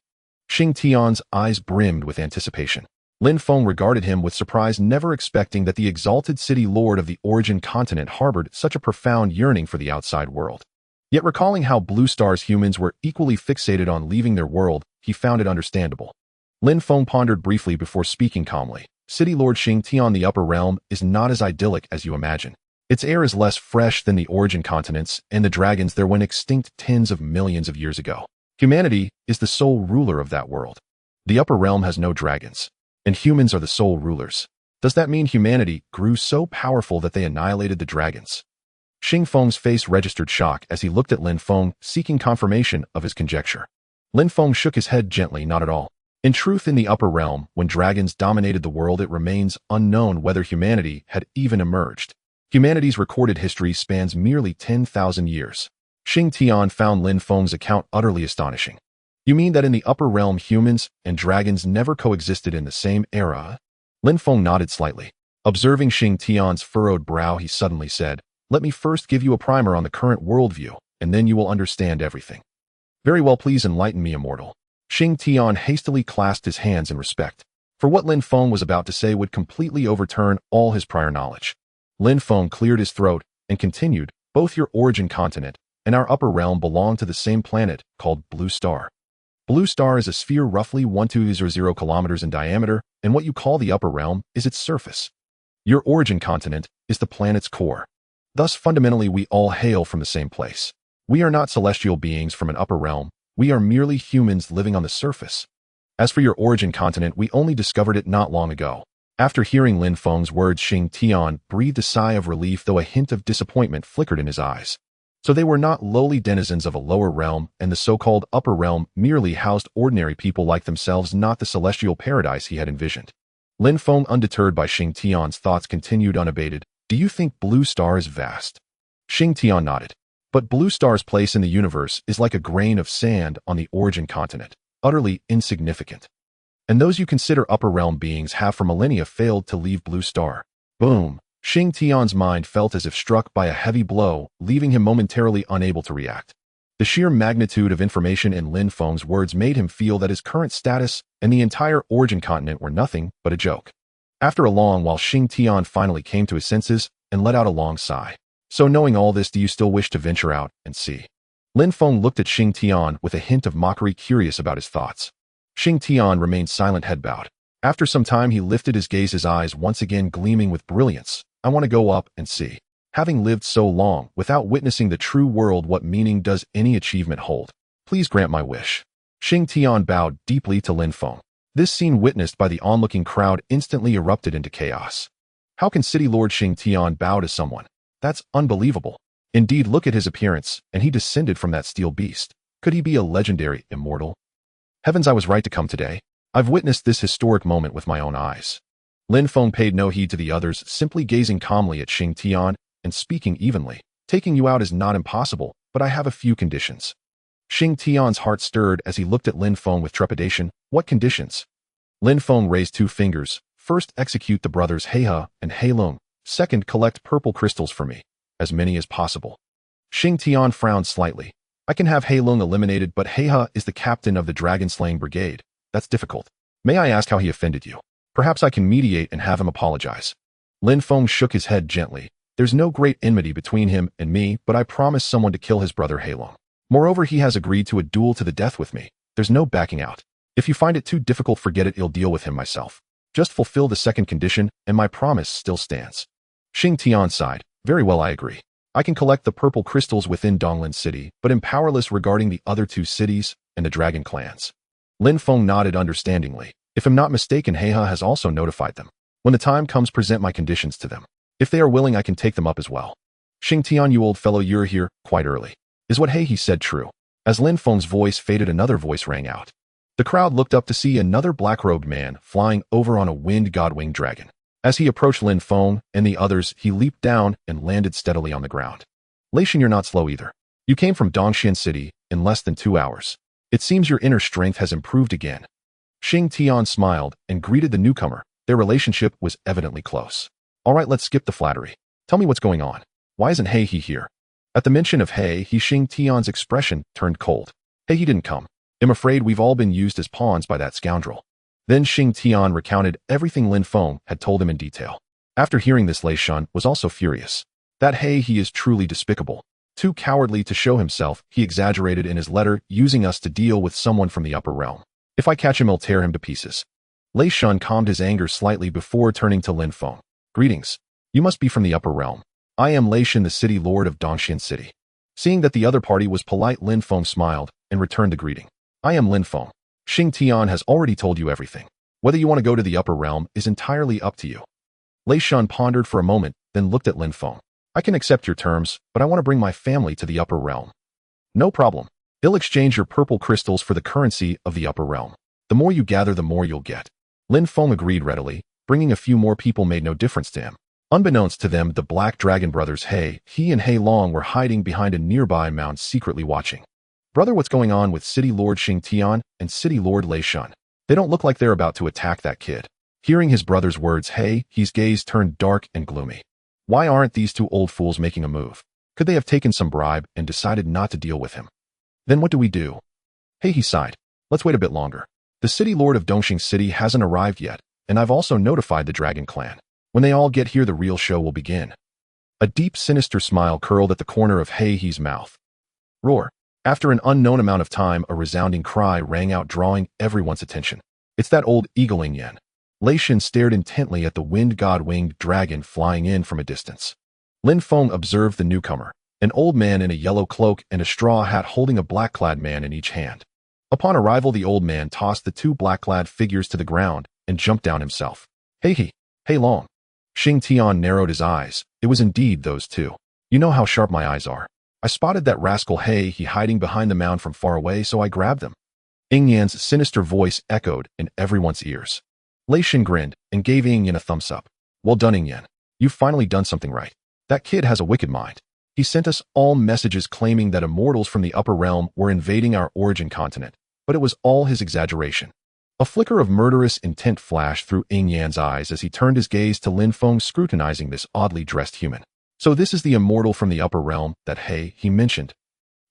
Xing Tian's eyes brimmed with anticipation. Lin Feng regarded him with surprise, never expecting that the exalted city lord of the origin continent harbored such a profound yearning for the outside world. Yet recalling how Blue Star's humans were equally fixated on leaving their world, he found it understandable. Lin Feng pondered briefly before speaking calmly. City Lord Xing Tian, the upper realm is not as idyllic as you imagine. Its air is less fresh than the origin continents, and the dragons there went extinct tens of millions of years ago. Humanity is the sole ruler of that world. The upper realm has no dragons, and humans are the sole rulers. Does that mean humanity grew so powerful that they annihilated the dragons? Xing Feng's face registered shock as he looked at Lin Feng, seeking confirmation of his conjecture. Lin Feng shook his head gently, not at all. In truth, in the upper realm, when dragons dominated the world, it remains unknown whether humanity had even emerged. Humanity's recorded history spans merely 10,000 years. Xing Tian found Lin Feng's account utterly astonishing. You mean that in the upper realm humans and dragons never coexisted in the same era? Lin Feng nodded slightly. Observing Xing Tian's furrowed brow, he suddenly said, "Let me first give you a primer on the current worldview, and then you will understand everything." "Very well, please enlighten me, immortal." Xing Tian hastily clasped his hands in respect, for what Lin Feng was about to say would completely overturn all his prior knowledge. Lin Feng cleared his throat and continued, "Both your origin continent and our upper realm belong to the same planet called Blue Star. Blue Star is a sphere roughly 1200 kilometers in diameter, and what you call the upper realm is its surface. Your origin continent is the planet's core. Thus, fundamentally, we all hail from the same place. We are not celestial beings from an upper realm. We are merely humans living on the surface. As for your origin continent, we only discovered it not long ago." After hearing Lin Feng's words, Xing Tian breathed a sigh of relief, though a hint of disappointment flickered in his eyes. So they were not lowly denizens of a lower realm, and the so-called upper realm merely housed ordinary people like themselves, not the celestial paradise he had envisioned. Lin Feng, undeterred by Xing Tian's thoughts, continued unabated, "Do you think Blue Star is vast?" Xing Tian nodded. "But Blue Star's place in the universe is like a grain of sand on the origin continent, utterly insignificant. And those you consider upper realm beings have for millennia failed to leave Blue Star." Boom! Xing Tian's mind felt as if struck by a heavy blow, leaving him momentarily unable to react. The sheer magnitude of information in Lin Feng's words made him feel that his current status and the entire origin continent were nothing but a joke. After a long while, Xing Tian finally came to his senses and let out a long sigh. "So knowing all this, do you still wish to venture out and see?" Lin Feng looked at Xing Tian with a hint of mockery, curious about his thoughts. Xing Tian remained silent, head bowed. After some time, he lifted his gaze, his eyes once again gleaming with brilliance. "I want to go up and see. Having lived so long without witnessing the true world, what meaning does any achievement hold? Please grant my wish." Xing Tian bowed deeply to Lin Feng. This scene, witnessed by the onlooking crowd, instantly erupted into chaos. How can City Lord Xing Tian bow to someone? That's unbelievable. Indeed, look at his appearance, and he descended from that steel beast. Could he be a legendary immortal? Heavens, I was right to come today. I've witnessed this historic moment with my own eyes. Lin Feng paid no heed to the others, simply gazing calmly at Xing Tian and speaking evenly. "Taking you out is not impossible, but I have a few conditions." Xing Tian's heart stirred as he looked at Lin Feng with trepidation. "What conditions?" Lin Feng raised two fingers. "First, execute the brothers Heihe and Heilong. Second, collect purple crystals for me. As many as possible." Xing Tian frowned slightly. "I can have Heilong eliminated, but Heihe is the captain of the dragon-slaying brigade. That's difficult. May I ask how he offended you? Perhaps I can mediate and have him apologize." Lin Feng shook his head gently. "There's no great enmity between him and me, but I promised someone to kill his brother Heilong. Moreover, he has agreed to a duel to the death with me. There's no backing out. If you find it too difficult, forget it. I'll deal with him myself. Just fulfill the second condition, and my promise still stands." Xing Tian sighed. Very well, I agree. I can collect the purple crystals within Donglan City, but am powerless regarding the other two cities and the dragon clans. Lin Feng nodded understandingly. If I'm not mistaken, Heiha has also notified them. When the time comes, present my conditions to them. If they are willing, I can take them up as well. Xing Tian, you old fellow, you're here quite early. Is what Heihe said true? As Lin Feng's voice faded, another voice rang out. The crowd looked up to see another black-robed man flying over on a wind god-winged dragon. As he approached Lin Feng and the others, he leaped down and landed steadily on the ground. Lei Shan, you're not slow either. You came from Dongxian City in less than 2 hours. It seems your inner strength has improved again. Xing Tian smiled and greeted the newcomer. Their relationship was evidently close. All right, let's skip the flattery. Tell me what's going on. Why isn't Heihe here? At the mention of Xing Tian's expression turned cold. Heihe didn't come. I'm afraid we've all been used as pawns by that scoundrel. Then Xing Tian recounted everything Lin Feng had told him in detail. After hearing this, Lei Shan was also furious. That Heihe is truly despicable. Too cowardly to show himself, he exaggerated in his letter, using us to deal with someone from the upper realm. If I catch him, I'll tear him to pieces. Lei Shan calmed his anger slightly before turning to Lin Feng. Greetings. You must be from the upper realm. I am Lei Shan, the city lord of Dongxian City. Seeing that the other party was polite, Lin Feng smiled and returned the greeting. I am Lin Feng. Xing Tian has already told you everything. Whether you want to go to the upper realm is entirely up to you. Lei Shan pondered for a moment, then looked at Lin Feng. I can accept your terms, but I want to bring my family to the upper realm. No problem. I'll exchange your purple crystals for the currency of the upper realm. The more you gather, the more you'll get. Lin Feng agreed readily. Bringing a few more people made no difference to him. Unbeknownst to them, the Black Dragon brothers he and Hei Long were hiding behind a nearby mound, secretly watching. Brother, what's going on with City Lord Xing Tian and City Lord Lei Shan? They don't look like they're about to attack that kid. Hearing his brother's words, his gaze turned dark and gloomy. Why aren't these two old fools making a move? Could they have taken some bribe and decided not to deal with him? Then what do we do? He sighed. Let's wait a bit longer. The City Lord of Dongxing City hasn't arrived yet, and I've also notified the Dragon Clan. When they all get here, the real show will begin. A deep, sinister smile curled at the corner of Heihe's mouth. Roar. After an unknown amount of time, a resounding cry rang out, drawing everyone's attention. It's that old eagle Yin Yan. Lei Shan stared intently at the wind god-winged dragon flying in from a distance. Lin Feng observed the newcomer, an old man in a yellow cloak and a straw hat holding a black-clad man in each hand. Upon arrival, the old man tossed the two black-clad figures to the ground and jumped down himself. Hei Long. Xing Tian narrowed his eyes. It was indeed those two. You know how sharp my eyes are. I spotted that rascal he hiding behind the mound from far away, so I grabbed them. Yin Yan's sinister voice echoed in everyone's ears. Lei Shan grinned and gave Yin Yan a thumbs up. Well done, Yin Yan. You've finally done something right. That kid has a wicked mind. He sent us all messages claiming that immortals from the upper realm were invading our origin continent, but it was all his exaggeration. A flicker of murderous intent flashed through Yin Yan's eyes as he turned his gaze to Lin Feng, scrutinizing this oddly dressed human. So this is the immortal from the upper realm that he mentioned.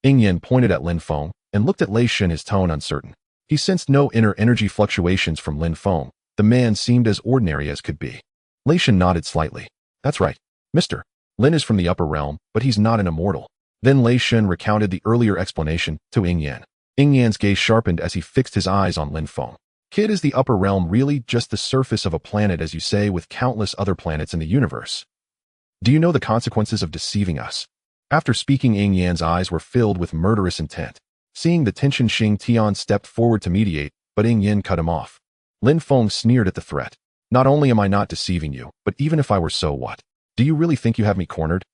Yin Yan pointed at Lin Feng and looked at Lei Shan, his tone uncertain. He sensed no inner energy fluctuations from Lin Feng. The man seemed as ordinary as could be. Lei Shan nodded slightly. That's right, Mr. Lin is from the upper realm, but he's not an immortal. Then Lei Shan recounted the earlier explanation to Yin Yan. Yin Yan's gaze sharpened as he fixed his eyes on Lin Feng. Kid, is the upper realm really just the surface of a planet, as you say, with countless other planets in the universe? Do you know the consequences of deceiving us? After speaking, Yin Yan's eyes were filled with murderous intent. Seeing the tension, Xing Tian stepped forward to mediate, but Yin Yan cut him off. Lin Feng sneered at the threat. Not only am I not deceiving you, but even if I were, so what? Do you really think you have me cornered?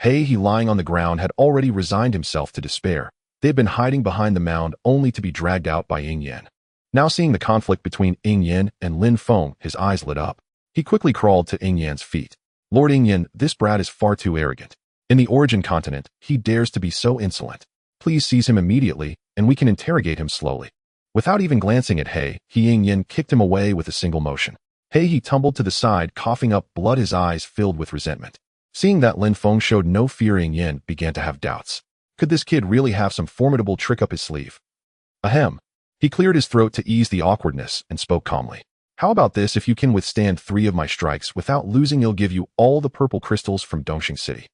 He lying on the ground had already resigned himself to despair. They had been hiding behind the mound only to be dragged out by Yin Yan. Now seeing the conflict between Yin Yan and Lin Feng, his eyes lit up. He quickly crawled to Yin Yan's feet. Lord Yin Yan, this brat is far too arrogant. In the origin continent, he dares to be so insolent. Please seize him immediately, and we can interrogate him slowly. Without even glancing at Yin Yan kicked him away with a single motion. He tumbled to the side, coughing up blood, his eyes filled with resentment. Seeing that Lin Feng showed no fear, Yin Yan began to have doubts. Could this kid really have some formidable trick up his sleeve? Ahem. He cleared his throat to ease the awkwardness and spoke calmly. How about this? If you can withstand 3 of my strikes without losing, I'll give you all the purple crystals from Dongxing City.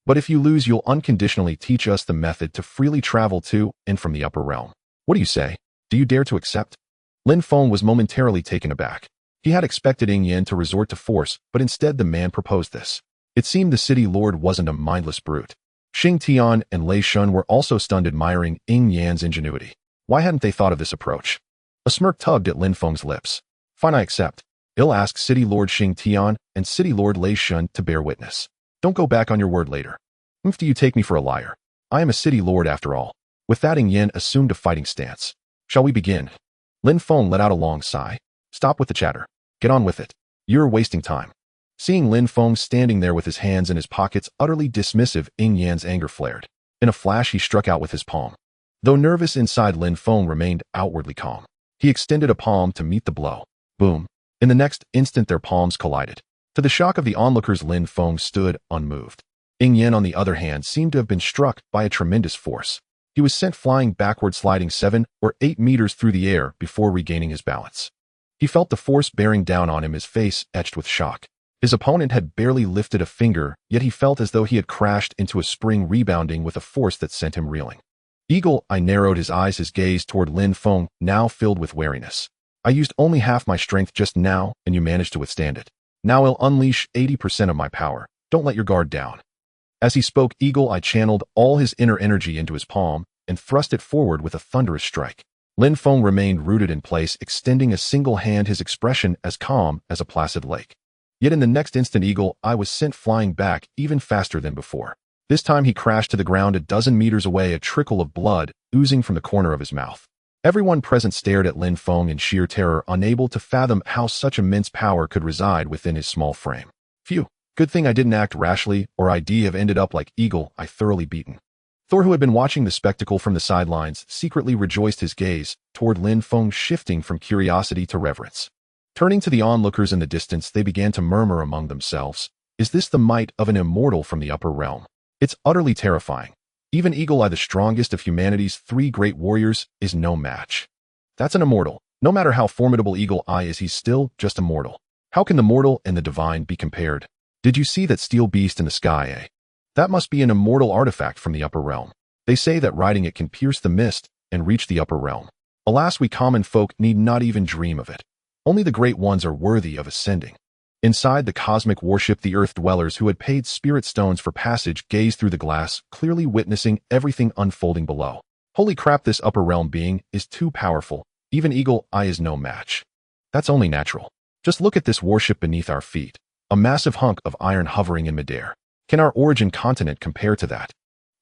But if you lose, you'll unconditionally teach us the method to freely travel to and from the upper realm. What do you say? Do you dare to accept? Lin Feng was momentarily taken aback. He had expected Yin Yan to resort to force, but instead the man proposed this. It seemed the city lord wasn't a mindless brute. Xing Tian and Lei Shun were also stunned, admiring Ying Yan's ingenuity. Why hadn't they thought of this approach? A smirk tugged at Lin Feng's lips. Fine, I accept. I'll ask City Lord Xing Tian and City Lord Lei Shun to bear witness. Don't go back on your word later. Do you take me for a liar? I am a city lord after all. With that, Ying Yan assumed a fighting stance. Shall we begin? Lin Feng let out a long sigh. Stop with the chatter. Get on with it. You're wasting time. Seeing Lin Feng standing there with his hands in his pockets, utterly dismissive, Ying Yan's anger flared. In a flash, he struck out with his palm. Though nervous inside, Lin Feng remained outwardly calm. He extended a palm to meet the blow. Boom. In the next instant, their palms collided. To the shock of the onlookers, Lin Feng stood unmoved. Ying Yan, on the other hand, seemed to have been struck by a tremendous force. He was sent flying backward, sliding 7 or 8 meters through the air before regaining his balance. He felt the force bearing down on him, his face etched with shock. His opponent had barely lifted a finger, yet he felt as though he had crashed into a spring, rebounding with a force that sent him reeling. Eagle Eye narrowed his eyes, his gaze toward Lin Feng, now filled with wariness. I used only half my strength just now, and you managed to withstand it. Now I'll unleash 80% of my power. Don't let your guard down. As he spoke, Eagle Eye channeled all his inner energy into his palm and thrust it forward with a thunderous strike. Lin Feng remained rooted in place, extending a single hand, his expression as calm as a placid lake. Yet in the next instant, Eagle Eye was sent flying back even faster than before. This time he crashed to the ground a dozen meters away, a trickle of blood oozing from the corner of his mouth. Everyone present stared at Lin Feng in sheer terror, unable to fathom how such immense power could reside within his small frame. Phew, good thing I didn't act rashly, or I'd have ended up like Eagle Eye, thoroughly beaten. Thor, who had been watching the spectacle from the sidelines, secretly rejoiced, his gaze toward Lin Feng shifting from curiosity to reverence. Turning to the onlookers in the distance, they began to murmur among themselves. Is this the might of an immortal from the upper realm? It's utterly terrifying. Even Eagle Eye, the strongest of humanity's 3 great warriors, is no match. That's an immortal. No matter how formidable Eagle Eye is, he's still just a mortal. How can the mortal and the divine be compared? Did you see that steel beast in the sky, eh? That must be an immortal artifact from the upper realm. They say that riding it can pierce the mist and reach the upper realm. Alas, we common folk need not even dream of it. Only the great ones are worthy of ascending. Inside the cosmic warship, the Earth dwellers who had paid spirit stones for passage gazed through the glass, clearly witnessing everything unfolding below. Holy crap, this upper realm being is too powerful. Even Eagle Eye is no match. That's only natural. Just look at this warship beneath our feet. A massive hunk of iron hovering in midair. Can our origin continent compare to that?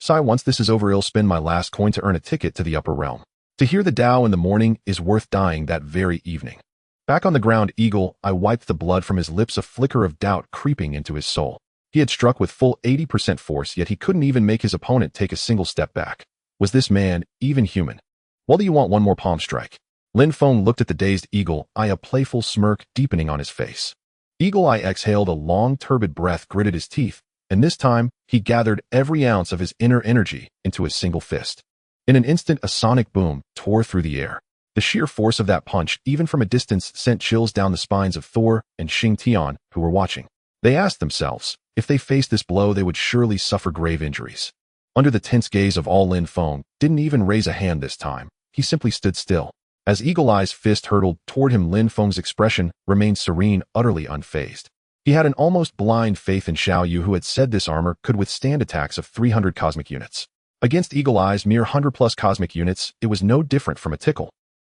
Once this is over, I'll spend my last coin to earn a ticket to the upper realm. To hear the Tao in the morning is worth dying that very evening. Back on the ground, Eagle Eye wiped the blood from his lips, a flicker of doubt creeping into his soul. He had struck with full 80% force, yet he couldn't even make his opponent take a single step back. Was this man even human? Well, do you want one more palm strike? Lin Feng looked at the dazed Eagle Eye, a playful smirk deepening on his face. Eagle Eye exhaled a long, turbid breath, gritted his teeth, and this time he gathered every ounce of his inner energy into a single fist. In an instant, a sonic boom tore through the air. The sheer force of that punch, even from a distance, sent chills down the spines of Thor and Xing Tian, who were watching. They asked themselves, if they faced this blow, they would surely suffer grave injuries. Under the tense gaze of all, Lin Feng didn't even raise a hand this time. He simply stood still. As Eagle Eye's fist hurtled toward him, Lin Feng's expression remained serene, utterly unfazed. He had an almost blind faith in Xiao Yu, who had said this armor could withstand attacks of 300 cosmic units. Against Eagle Eye's mere 100+ cosmic units, it was no different from a tickle.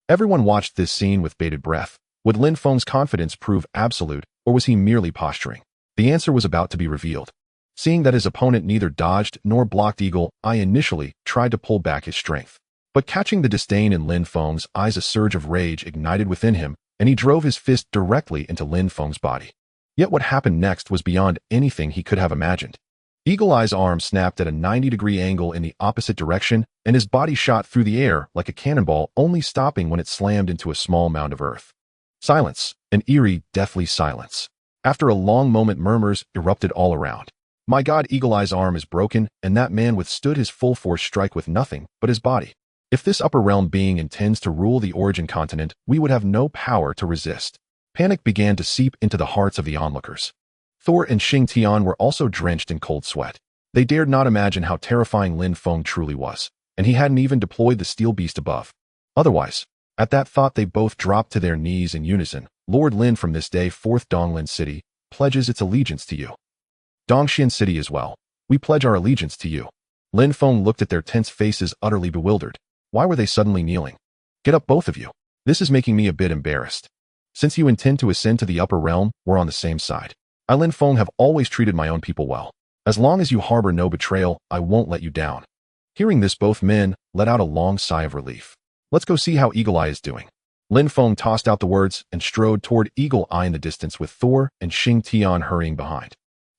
Everyone watched this scene with bated breath. Would Lin Feng's confidence prove absolute, or was he merely posturing? The answer was about to be revealed. Seeing that his opponent neither dodged nor blocked, Eagle Eye initially tried to pull back his strength. But catching the disdain in Lin Feng's eyes, a surge of rage ignited within him, and he drove his fist directly into Lin Feng's body. Yet what happened next was beyond anything he could have imagined. Eagle Eye's arm snapped at a 90-degree angle in the opposite direction, and his body shot through the air like a cannonball, only stopping when it slammed into a small mound of earth. Silence, an eerie, deathly silence. After a long moment, murmurs erupted all around. My God, Eagle Eye's arm is broken, and that man withstood his full force strike with nothing but his body. If this upper realm being intends to rule the origin continent, we would have no power to resist. Panic began to seep into the hearts of the onlookers. Thor and Xing Tian were also drenched in cold sweat. They dared not imagine how terrifying Lin Feng truly was, and he hadn't even deployed the steel beast above. Otherwise, at that thought, they both dropped to their knees in unison. Lord Lin, from this day forth, Donglin City pledges its allegiance to you. Dongxian City as well. We pledge our allegiance to you. Lin Feng looked at their tense faces, utterly bewildered. Why were they suddenly kneeling? Get up, both of you. This is making me a bit embarrassed. Since you intend to ascend to the upper realm, we're on the same side. I, Lin Feng, have always treated my own people well. As long as you harbor no betrayal, I won't let you down. Hearing this, both men let out a long sigh of relief. Let's go see how Eagle Eye is doing. Lin Feng tossed out the words and strode toward Eagle Eye in the distance, with Thor and Xing Tian hurrying behind.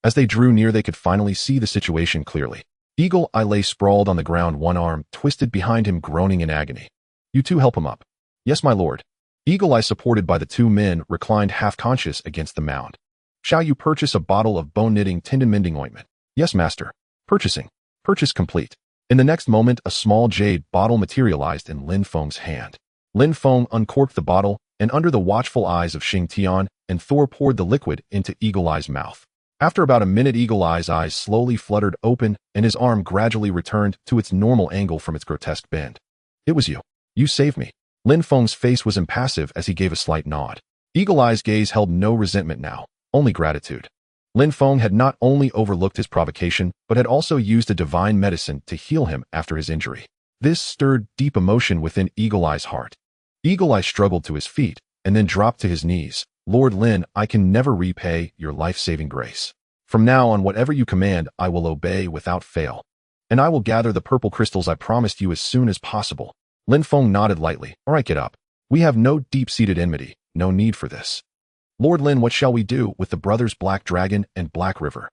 As they drew near, they could finally see the situation clearly. Eagle Eye lay sprawled on the ground, one arm twisted behind him, groaning in agony. You two help him up. Yes, my lord. Eagle Eye, supported by the two men, reclined half-conscious against the mound. Shall you purchase a bottle of bone-knitting tendon-mending ointment? Yes, master. Purchasing. Purchase complete. In the next moment, a small jade bottle materialized in Lin Feng's hand. Lin Feng uncorked the bottle, and under the watchful eyes of Xing Tian and Thor, poured the liquid into Eagle Eye's mouth. After about a minute, Eagle Eye's eyes slowly fluttered open, and his arm gradually returned to its normal angle from its grotesque bend. It was you. You saved me. Lin Feng's face was impassive as he gave a slight nod. Eagle Eye's gaze held no resentment now, only gratitude. Lin Feng had not only overlooked his provocation, but had also used a divine medicine to heal him after his injury. This stirred deep emotion within Eagle Eye's heart. Eagle Eye struggled to his feet, and then dropped to his knees. Lord Lin, I can never repay your life-saving grace. From now on, whatever you command, I will obey without fail. And I will gather the purple crystals I promised you as soon as possible. Lin Feng nodded lightly. All right, get up. We have no deep-seated enmity, no need for this. Lord Lin, what shall we do with the brothers Black Dragon and Black River?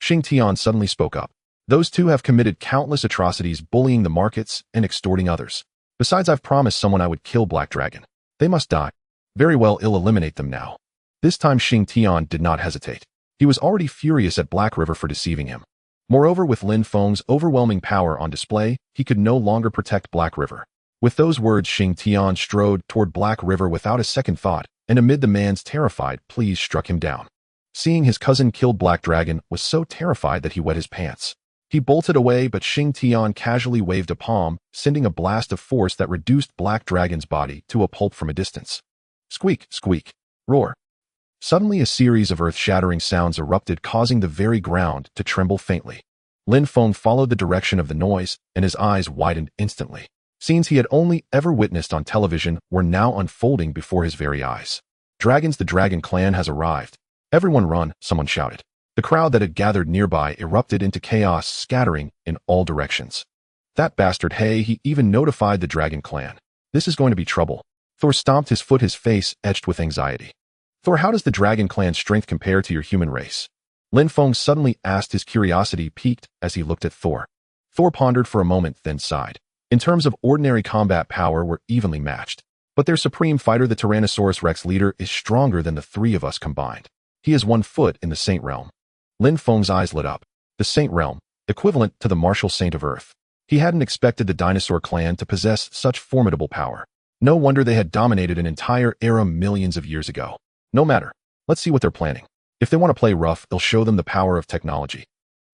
Xing Tian suddenly spoke up. Those two have committed countless atrocities, bullying the markets and extorting others. Besides, I've promised someone I would kill Black Dragon. They must die. Very well, I'll eliminate them now. This time Xing Tian did not hesitate. He was already furious at Black River for deceiving him. Moreover, with Lin Feng's overwhelming power on display, he could no longer protect Black River. With those words, Xing Tian strode toward Black River without a second thought, and amid the man's terrified pleas struck him down. Seeing his cousin killed Black Dragon was so terrified that he wet his pants. He bolted away, but Xing Tian casually waved a palm, sending a blast of force that reduced Black Dragon's body to a pulp from a distance. Squeak, squeak, roar. Suddenly a series of earth-shattering sounds erupted, causing the very ground to tremble faintly. Lin Feng followed the direction of the noise, and his eyes widened instantly. Scenes he had only ever witnessed on television were now unfolding before his very eyes. Dragons, the Dragon Clan has arrived. Everyone run, someone shouted. The crowd that had gathered nearby erupted into chaos, scattering in all directions. That bastard, hey, he even notified the Dragon Clan. This is going to be trouble. Thor stomped his foot, his face etched with anxiety. Thor, how does the Dragon Clan's strength compare to your human race? Lin Feng suddenly asked, his curiosity piqued as he looked at Thor. Thor pondered for a moment, then sighed. In terms of ordinary combat power, we're evenly matched. But their supreme fighter, the Tyrannosaurus Rex leader, is stronger than the three of us combined. He has 1 foot in the Saint Realm. Lin Feng's eyes lit up. The Saint Realm, equivalent to the martial saint of Earth. He hadn't expected the dinosaur clan to possess such formidable power. No wonder they had dominated an entire era millions of years ago. No matter. Let's see what they're planning. If they want to play rough, they'll show them the power of technology.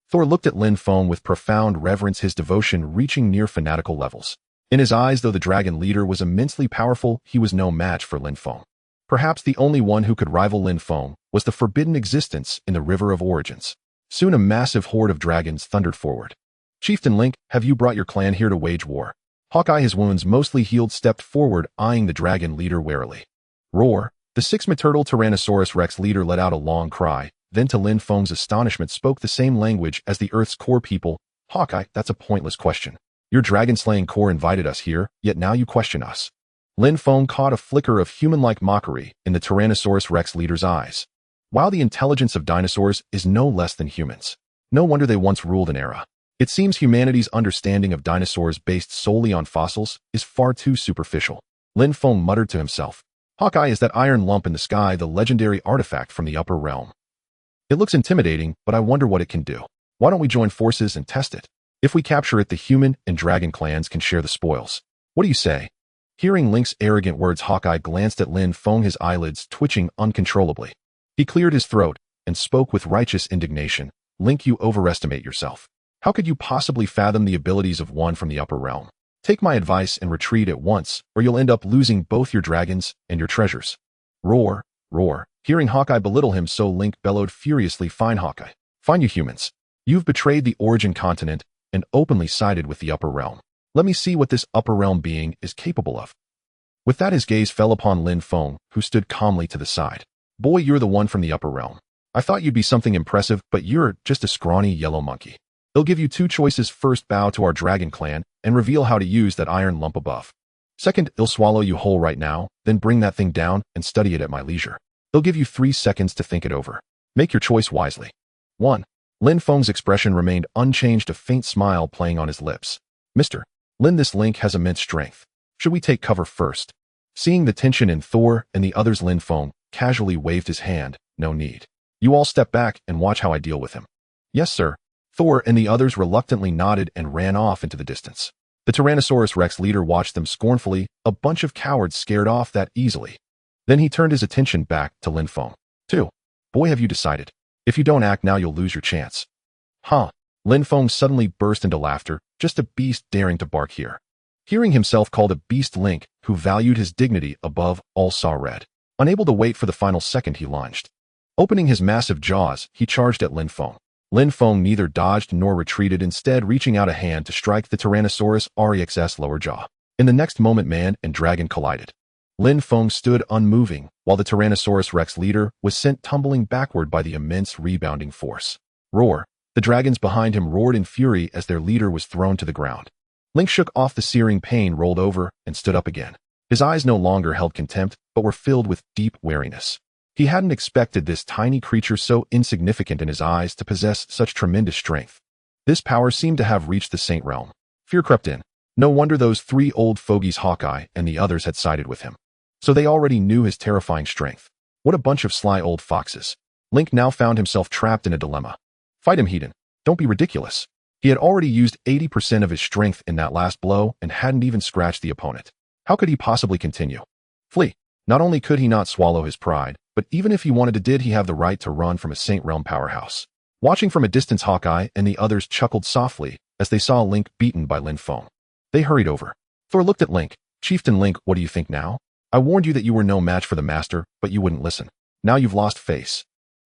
Thor looked at Lin Feng with profound reverence, his devotion reaching near fanatical levels. In his eyes, though the dragon leader was immensely powerful, he was no match for Lin Feng. Perhaps the only one who could rival Lin Feng was the forbidden existence in the River of Origins. Soon a massive horde of dragons thundered forward. Chieftain Link, have you brought your clan here to wage war? Hawkeye, his wounds mostly healed, stepped forward, eyeing the dragon leader warily. Roar! The six-meter Tyrannosaurus Rex leader let out a long cry, then to Lin Feng's astonishment spoke the same language as the Earth's core people. Hawkeye, that's a pointless question. Your dragon-slaying core invited us here, yet now you question us. Lin Feng caught a flicker of human-like mockery in the Tyrannosaurus Rex leader's eyes. While the intelligence of dinosaurs is no less than humans, no wonder they once ruled an era. It seems humanity's understanding of dinosaurs based solely on fossils is far too superficial. Lin Feng muttered to himself. Hawkeye is that iron lump in the sky, the legendary artifact from the upper realm. It looks intimidating, but I wonder what it can do. Why don't we join forces and test it? If we capture it, the human and dragon clans can share the spoils. What do you say? Hearing Link's arrogant words, Hawkeye glanced at Lin Feng, his eyelids twitching uncontrollably. He cleared his throat and spoke with righteous indignation. Link, you overestimate yourself. How could you possibly fathom the abilities of one from the upper realm? Take my advice and retreat at once, or you'll end up losing both your dragons and your treasures. Roar, roar. Hearing Hawkeye belittle him so, Link bellowed furiously. Fine, Hawkeye. Fine, you humans. You've betrayed the origin continent and openly sided with the upper realm. Let me see what this upper realm being is capable of. With that, his gaze fell upon Lin Feng, who stood calmly to the side. Boy, you're the one from the upper realm. I thought you'd be something impressive, but you're just a scrawny yellow monkey. They'll give you two choices. First, bow to our dragon clan and reveal how to use that iron lump above. Second, they'll swallow you whole right now, then bring that thing down and study it at my leisure. They'll give you 3 seconds to think it over. Make your choice wisely. 1. Lin Feng's expression remained unchanged, a faint smile playing on his lips. Mr. Lin, this link has immense strength. Should we take cover first? Seeing the tension in Thor and the others, Lin Feng casually waved his hand. No need. You all step back and watch how I deal with him. Yes, sir. Thor and the others reluctantly nodded and ran off into the distance. The Tyrannosaurus Rex leader watched them scornfully, a bunch of cowards scared off that easily. Then he turned his attention back to Lin Feng. 2. Boy, have you decided? If you don't act now, you'll lose your chance. Huh. Lin Feng suddenly burst into laughter, just a beast daring to bark here. Hearing himself called a beast, Link, who valued his dignity above all, saw red. Unable to wait for the final second, he lunged. Opening his massive jaws, he charged at Lin Feng. Lin Feng neither dodged nor retreated, instead reaching out a hand to strike the Tyrannosaurus Rex's lower jaw. In the next moment, man and dragon collided. Lin Feng stood unmoving, while the Tyrannosaurus Rex leader was sent tumbling backward by the immense rebounding force. Roar! The dragons behind him roared in fury as their leader was thrown to the ground. Link shook off the searing pain, rolled over, and stood up again. His eyes no longer held contempt, but were filled with deep wariness. He hadn't expected this tiny creature, so insignificant in his eyes, to possess such tremendous strength. This power seemed to have reached the Saint Realm. Fear crept in. No wonder those 3 old fogies, Hawkeye and the others, had sided with him. So they already knew his terrifying strength. What a bunch of sly old foxes. Link now found himself trapped in a dilemma. Fight him, Hedon. Don't be ridiculous. He had already used 80% of his strength in that last blow and hadn't even scratched the opponent. How could he possibly continue? Flee. Not only could he not swallow his pride, but even if he wanted to, did he have the right to run from a Saint Realm powerhouse? Watching from a distance, Hawkeye and the others chuckled softly as they saw Link beaten by Lin Feng. They hurried over. Thor looked at Link. Chieftain Link, what do you think now? I warned you that you were no match for the master, but you wouldn't listen. Now you've lost face.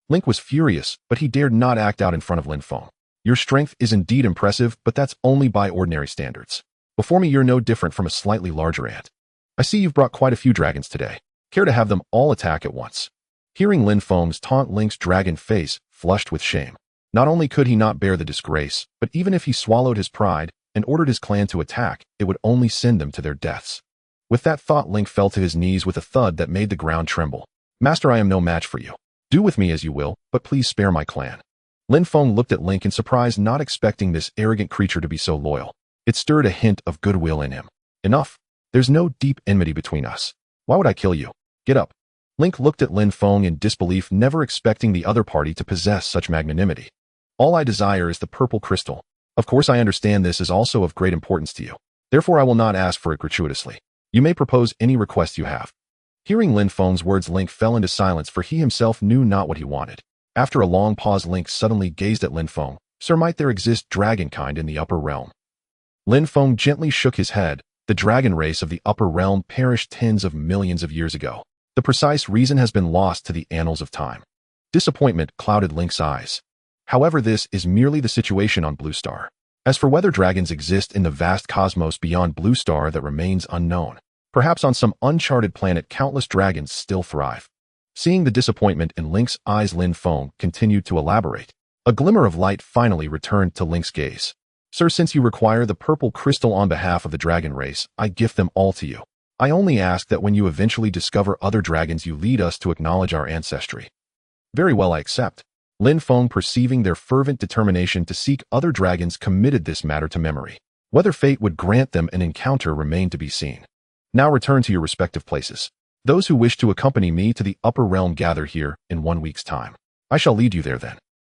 Link was furious, but he dared not act out in front of Lin Feng. Your strength is indeed impressive, but that's only by ordinary standards. Before me, you're no different from a slightly larger ant. I see you've brought quite a few dragons today. Care to have them all attack at once? Hearing Lin Feng's taunt, Link's dragon face flushed with shame. Not only could he not bear the disgrace, but even if he swallowed his pride and ordered his clan to attack, it would only send them to their deaths. With that thought, Link fell to his knees with a thud that made the ground tremble. Master, I am no match for you. Do with me as you will, but please spare my clan. Lin Feng looked at Link in surprise, not expecting this arrogant creature to be so loyal. It stirred a hint of goodwill in him. Enough. There's no deep enmity between us. Why would I kill you? Get up. Link looked at Lin Feng in disbelief, never expecting the other party to possess such magnanimity. All I desire is the purple crystal. Of course, I understand this is also of great importance to you. Therefore, I will not ask for it gratuitously. You may propose any request you have. Hearing Lin Feng's words, Link fell into silence, for he himself knew not what he wanted. After a long pause, Link suddenly gazed at Lin Feng. Sir, might there exist dragonkind in the upper realm? Lin Feng gently shook his head. The dragon race of the upper realm perished tens of millions of years ago. The precise reason has been lost to the annals of time. Disappointment clouded Link's eyes. However, this is merely the situation on Blue Star. As for whether dragons exist in the vast cosmos beyond Blue Star, that remains unknown. Perhaps on some uncharted planet, countless dragons still thrive. Seeing the disappointment in Link's eyes, Lin Feng continued to elaborate. A glimmer of light finally returned to Link's gaze. Sir, since you require the purple crystal on behalf of the dragon race, I gift them all to you. I only ask that when you eventually discover other dragons, you lead us to acknowledge our ancestry. Very well, I accept. Lin Feng, perceiving their fervent determination to seek other dragons, committed this matter to memory. Whether fate would grant them an encounter remained to be seen. Now return to your respective places. Those who wish to accompany me to the upper realm gather here in 1 week's time. I shall lead you there then.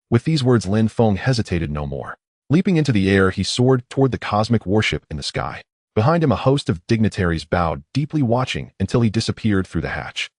With these words, Lin Feng hesitated no more. Leaping into the air, he soared toward the cosmic warship in the sky. Behind him, a host of dignitaries bowed, deeply watching until he disappeared through the hatch.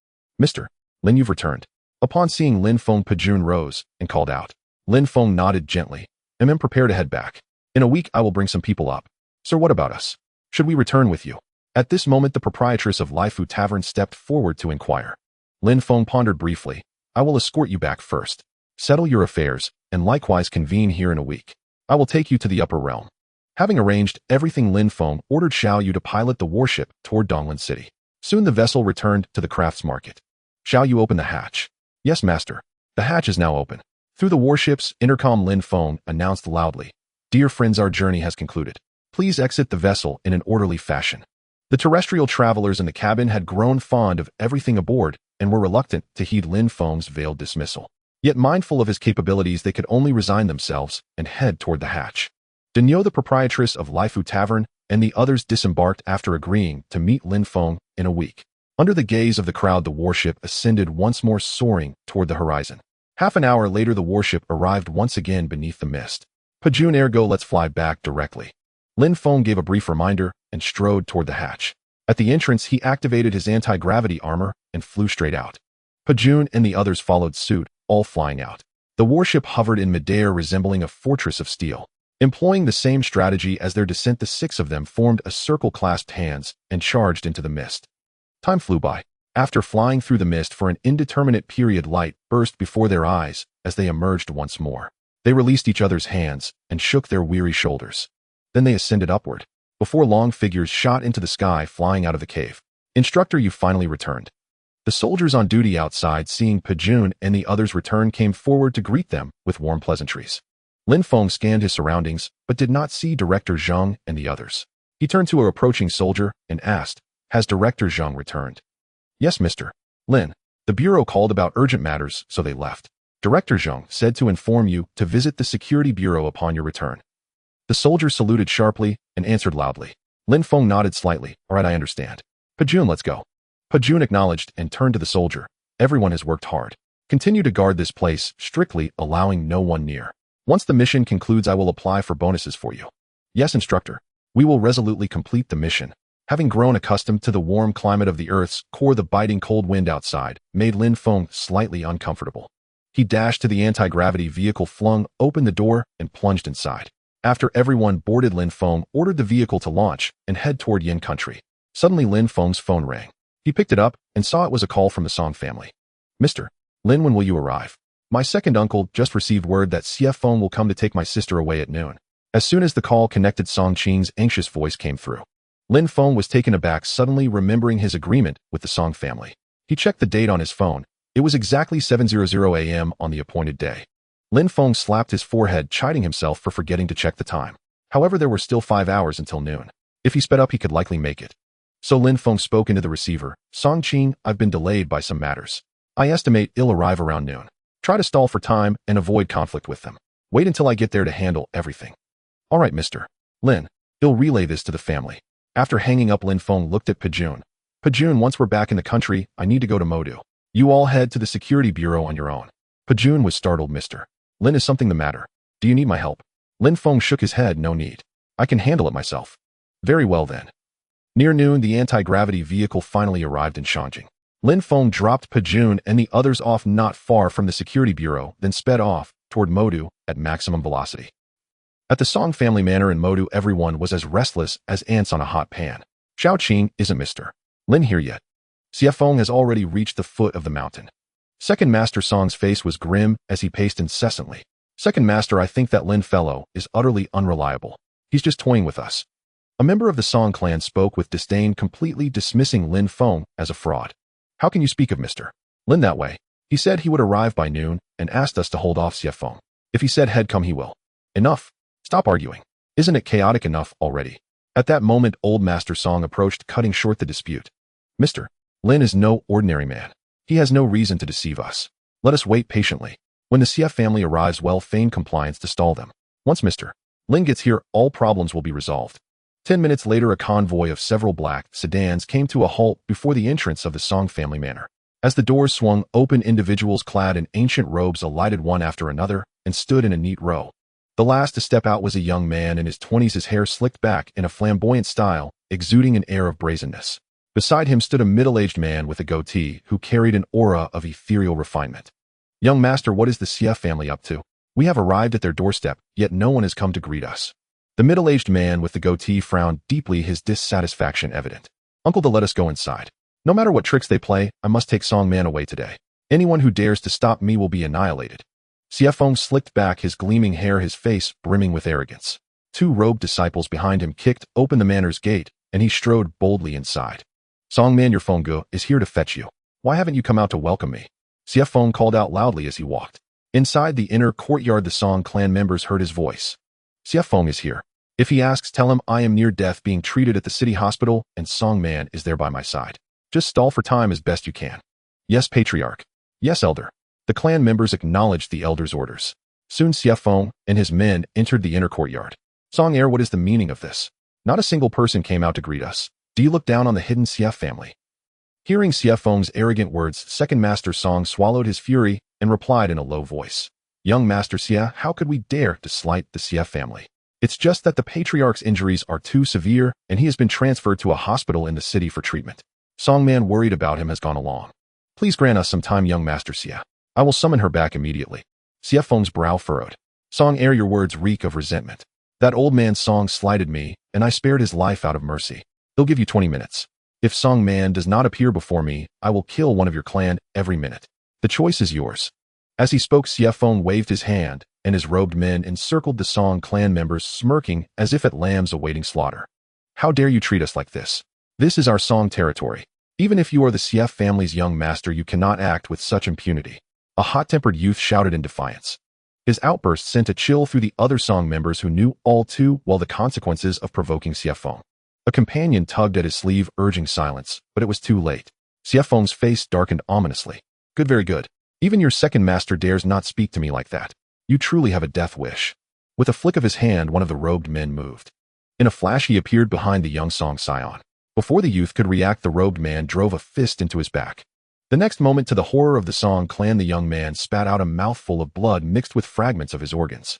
Mr. Lin, you've returned. Upon seeing Lin Feng, Pajun rose and called out. Lin Feng nodded gently. Am prepare to head back. In a week, I will bring some people up. Sir, what about us? Should we return with you? At this moment, the proprietress of Laifu Tavern stepped forward to inquire. Lin Feng pondered briefly. I will escort you back first. Settle your affairs, and likewise convene here in a week. I will take you to the upper realm. Having arranged everything, Lin Feng ordered Xiao Yu to pilot the warship toward Donglan City. Soon the vessel returned to the crafts market. Xiao Yu opened the hatch. Yes, master. The hatch is now open. Through the warship's intercom, Lin Feng announced loudly, Dear friends, our journey has concluded. Please exit the vessel in an orderly fashion. The terrestrial travelers in the cabin had grown fond of everything aboard and were reluctant to heed Lin Feng's veiled dismissal. Yet mindful of his capabilities, they could only resign themselves and head toward the hatch. Denyo, the proprietress of Laifu Tavern, and the others disembarked after agreeing to meet Lin Feng in a week. Under the gaze of the crowd, the warship ascended once more, soaring toward the horizon. Half an hour later, the warship arrived once again beneath the mist. Pajun, ergo, let's fly back directly. Lin Feng gave a brief reminder and strode toward the hatch. At the entrance, he activated his anti-gravity armor and flew straight out. Pajun and the others followed suit, all flying out. The warship hovered in midair, resembling a fortress of steel. Employing the same strategy as their descent, the six of them formed a circle, clasped hands, and charged into the mist. Time flew by. After flying through the mist for an indeterminate period, light burst before their eyes as they emerged once more. They released each other's hands and shook their weary shoulders. Then they ascended upward. Before long, figures shot into the sky, flying out of the cave. Instructor, you finally returned. The soldiers on duty outside, seeing Pajun and the others return, came forward to greet them with warm pleasantries. Lin Feng scanned his surroundings, but did not see Director Zhang and the others. He turned to an approaching soldier and asked, Has Director Zhang returned? Yes, Mr. Lin. The Bureau called about urgent matters, so they left. Director Zhang said to inform you to visit the Security Bureau upon your return. The soldier saluted sharply and answered loudly. Lin Feng nodded slightly. All right, I understand. Pajun, let's go. Pajun acknowledged and turned to the soldier. Everyone has worked hard. Continue to guard this place strictly, allowing no one near. Once the mission concludes, I will apply for bonuses for you. Yes, instructor. We will resolutely complete the mission. Having grown accustomed to the warm climate of the Earth's core, the biting cold wind outside made Lin Feng slightly uncomfortable. He dashed to the anti-gravity vehicle, flung open the door, and plunged inside. After everyone boarded, Lin Feng ordered the vehicle to launch and head toward Yin country. Suddenly, Lin Feng's phone rang. He picked it up and saw it was a call from the Song family. Mr. Lin, when will you arrive? My second uncle just received word that CF Feng will come to take my sister away at noon. As soon as the call connected, Song Qing's anxious voice came through. Lin Feng was taken aback, suddenly remembering his agreement with the Song family. He checked the date on his phone. It was exactly 7:00 a.m. on the appointed day. Lin Feng slapped his forehead, chiding himself for forgetting to check the time. However, there were still 5 hours until noon. If he sped up, he could likely make it. So Lin Feng spoke into the receiver. Song Qing, I've been delayed by some matters. I estimate it'll arrive around noon. Try to stall for time and avoid conflict with them. Wait until I get there to handle everything. All right, Mr. Lin. He'll relay this to the family. After hanging up, Lin Feng looked at Pajun. Pajun, once we're back in the country, I need to go to Modu. You all head to the Security Bureau on your own. Pajun was startled. Mr. Lin, is something the matter? Do you need my help? Lin Feng shook his head. No need. I can handle it myself. Very well then. Near noon, the anti-gravity vehicle finally arrived in Shangjing. Lin Feng dropped Pajun and the others off not far from the Security Bureau, then sped off toward Modu at maximum velocity. At the Song family manor in Modu, everyone was as restless as ants on a hot pan. Xiao Qing, isn't Mr. Lin here yet? CF Feng has already reached the foot of the mountain. Second Master Song's face was grim as he paced incessantly. Second Master, I think that Lin fellow is utterly unreliable. He's just toying with us. A member of the Song clan spoke with disdain, completely dismissing Lin Feng as a fraud. How can you speak of Mr. Lin that way? He said he would arrive by noon and asked us to hold off CF Feng. If he said he'd come, he will. Enough. Stop arguing. Isn't it chaotic enough already? At that moment, Old Master Song approached, cutting short the dispute. Mr. Lin is no ordinary man. He has no reason to deceive us. Let us wait patiently. When the CF family arrives, well, feign compliance to stall them. Once Mr. Lin gets here, all problems will be resolved. 10 minutes later, a convoy of several black sedans came to a halt before the entrance of the Song family manor. As the doors swung open, individuals clad in ancient robes alighted one after another and stood in a neat row. The last to step out was a young man in his 20s, his hair slicked back in a flamboyant style, exuding an air of brazenness. Beside him stood a middle-aged man with a goatee who carried an aura of ethereal refinement. Young master, what is the CF family up to? We have arrived at their doorstep, yet no one has come to greet us. The middle-aged man with the goatee frowned deeply, his dissatisfaction evident. Uncle, to let us go inside. No matter what tricks they play, I must take Song Man away today. Anyone who dares to stop me will be annihilated. Xie Feng slicked back his gleaming hair, his face brimming with arrogance. Two robed disciples behind him kicked open the manor's gate, and he strode boldly inside. Songman, your Fengge is here to fetch you. Why haven't you come out to welcome me? Xie Feng called out loudly as he walked. Inside the inner courtyard, the Song clan members heard his voice. Xie Feng is here. If he asks, tell him I am near death being treated at the city hospital, and Songman is there by my side. Just stall for time as best you can. Yes, Patriarch. Yes, Elder. The clan members acknowledged the Elder's orders. Soon Xie Feng and his men entered the inner courtyard. Song heir, what is the meaning of this? Not a single person came out to greet us. Do you look down on the hidden Xie family? Hearing Xie Feng's arrogant words, Second Master Song swallowed his fury and replied in a low voice. Young Master Xie, how could we dare to slight the Xie family? It's just that the Patriarch's injuries are too severe and he has been transferred to a hospital in the city for treatment. Songman, worried about him, has gone along. Please grant us some time, young Master Xie. I will summon her back immediately. Xie Feng's brow furrowed. Song heir, your words reek of resentment. That old man Song slighted me, and I spared his life out of mercy. He'll give you 20 minutes. If Song Man does not appear before me, I will kill one of your clan every minute. The choice is yours. As he spoke, Xie Feng waved his hand, and his robed men encircled the Song clan members, smirking as if at lambs awaiting slaughter. How dare you treat us like this? This is our Song territory. Even if you are the Xie family's young master, you cannot act with such impunity. A hot-tempered youth shouted in defiance. His outburst sent a chill through the other Song members who knew all too well the consequences of provoking Xie Feng. A companion tugged at his sleeve, urging silence, but it was too late. Xie Feng's face darkened ominously. Good, very good. Even your second master dares not speak to me like that. You truly have a death wish. With a flick of his hand, one of the robed men moved. In a flash, he appeared behind the young Song scion. Before the youth could react, the robed man drove a fist into his back. The next moment, to the horror of the Song clan, the young man spat out a mouthful of blood mixed with fragments of his organs.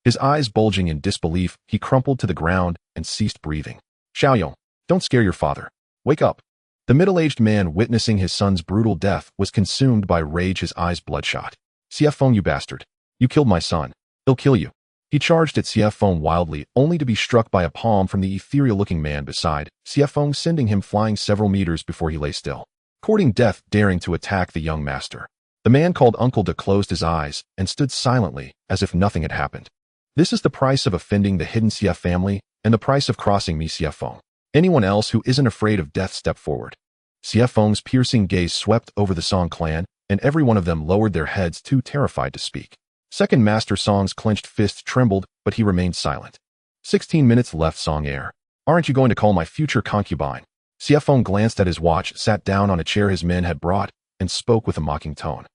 His eyes bulging in disbelief, he crumpled to the ground and ceased breathing. Xiaoyong, don't scare your father. Wake up. The middle-aged man, witnessing his son's brutal death, was consumed by rage, his eyes bloodshot. Xie Feng, you bastard. You killed my son. He'll kill you. He charged at Xie Feng wildly, only to be struck by a palm from the ethereal-looking man beside Xie Feng, sending him flying several meters before he lay still. Courting death, daring to attack the young master. The man called Uncle De closed his eyes and stood silently, as if nothing had happened. This is the price of offending the hidden Xie family, and the price of crossing me, Xie Feng. Anyone else who isn't afraid of death, step forward. Xie Feng's piercing gaze swept over the Song clan, and every one of them lowered their heads, too terrified to speak. Second Master Song's clenched fist trembled, but he remained silent. 16 minutes left, Song heir. Aren't you going to call my future concubine? Xie Feng glanced at his watch, sat down on a chair his men had brought, and spoke with a mocking tone.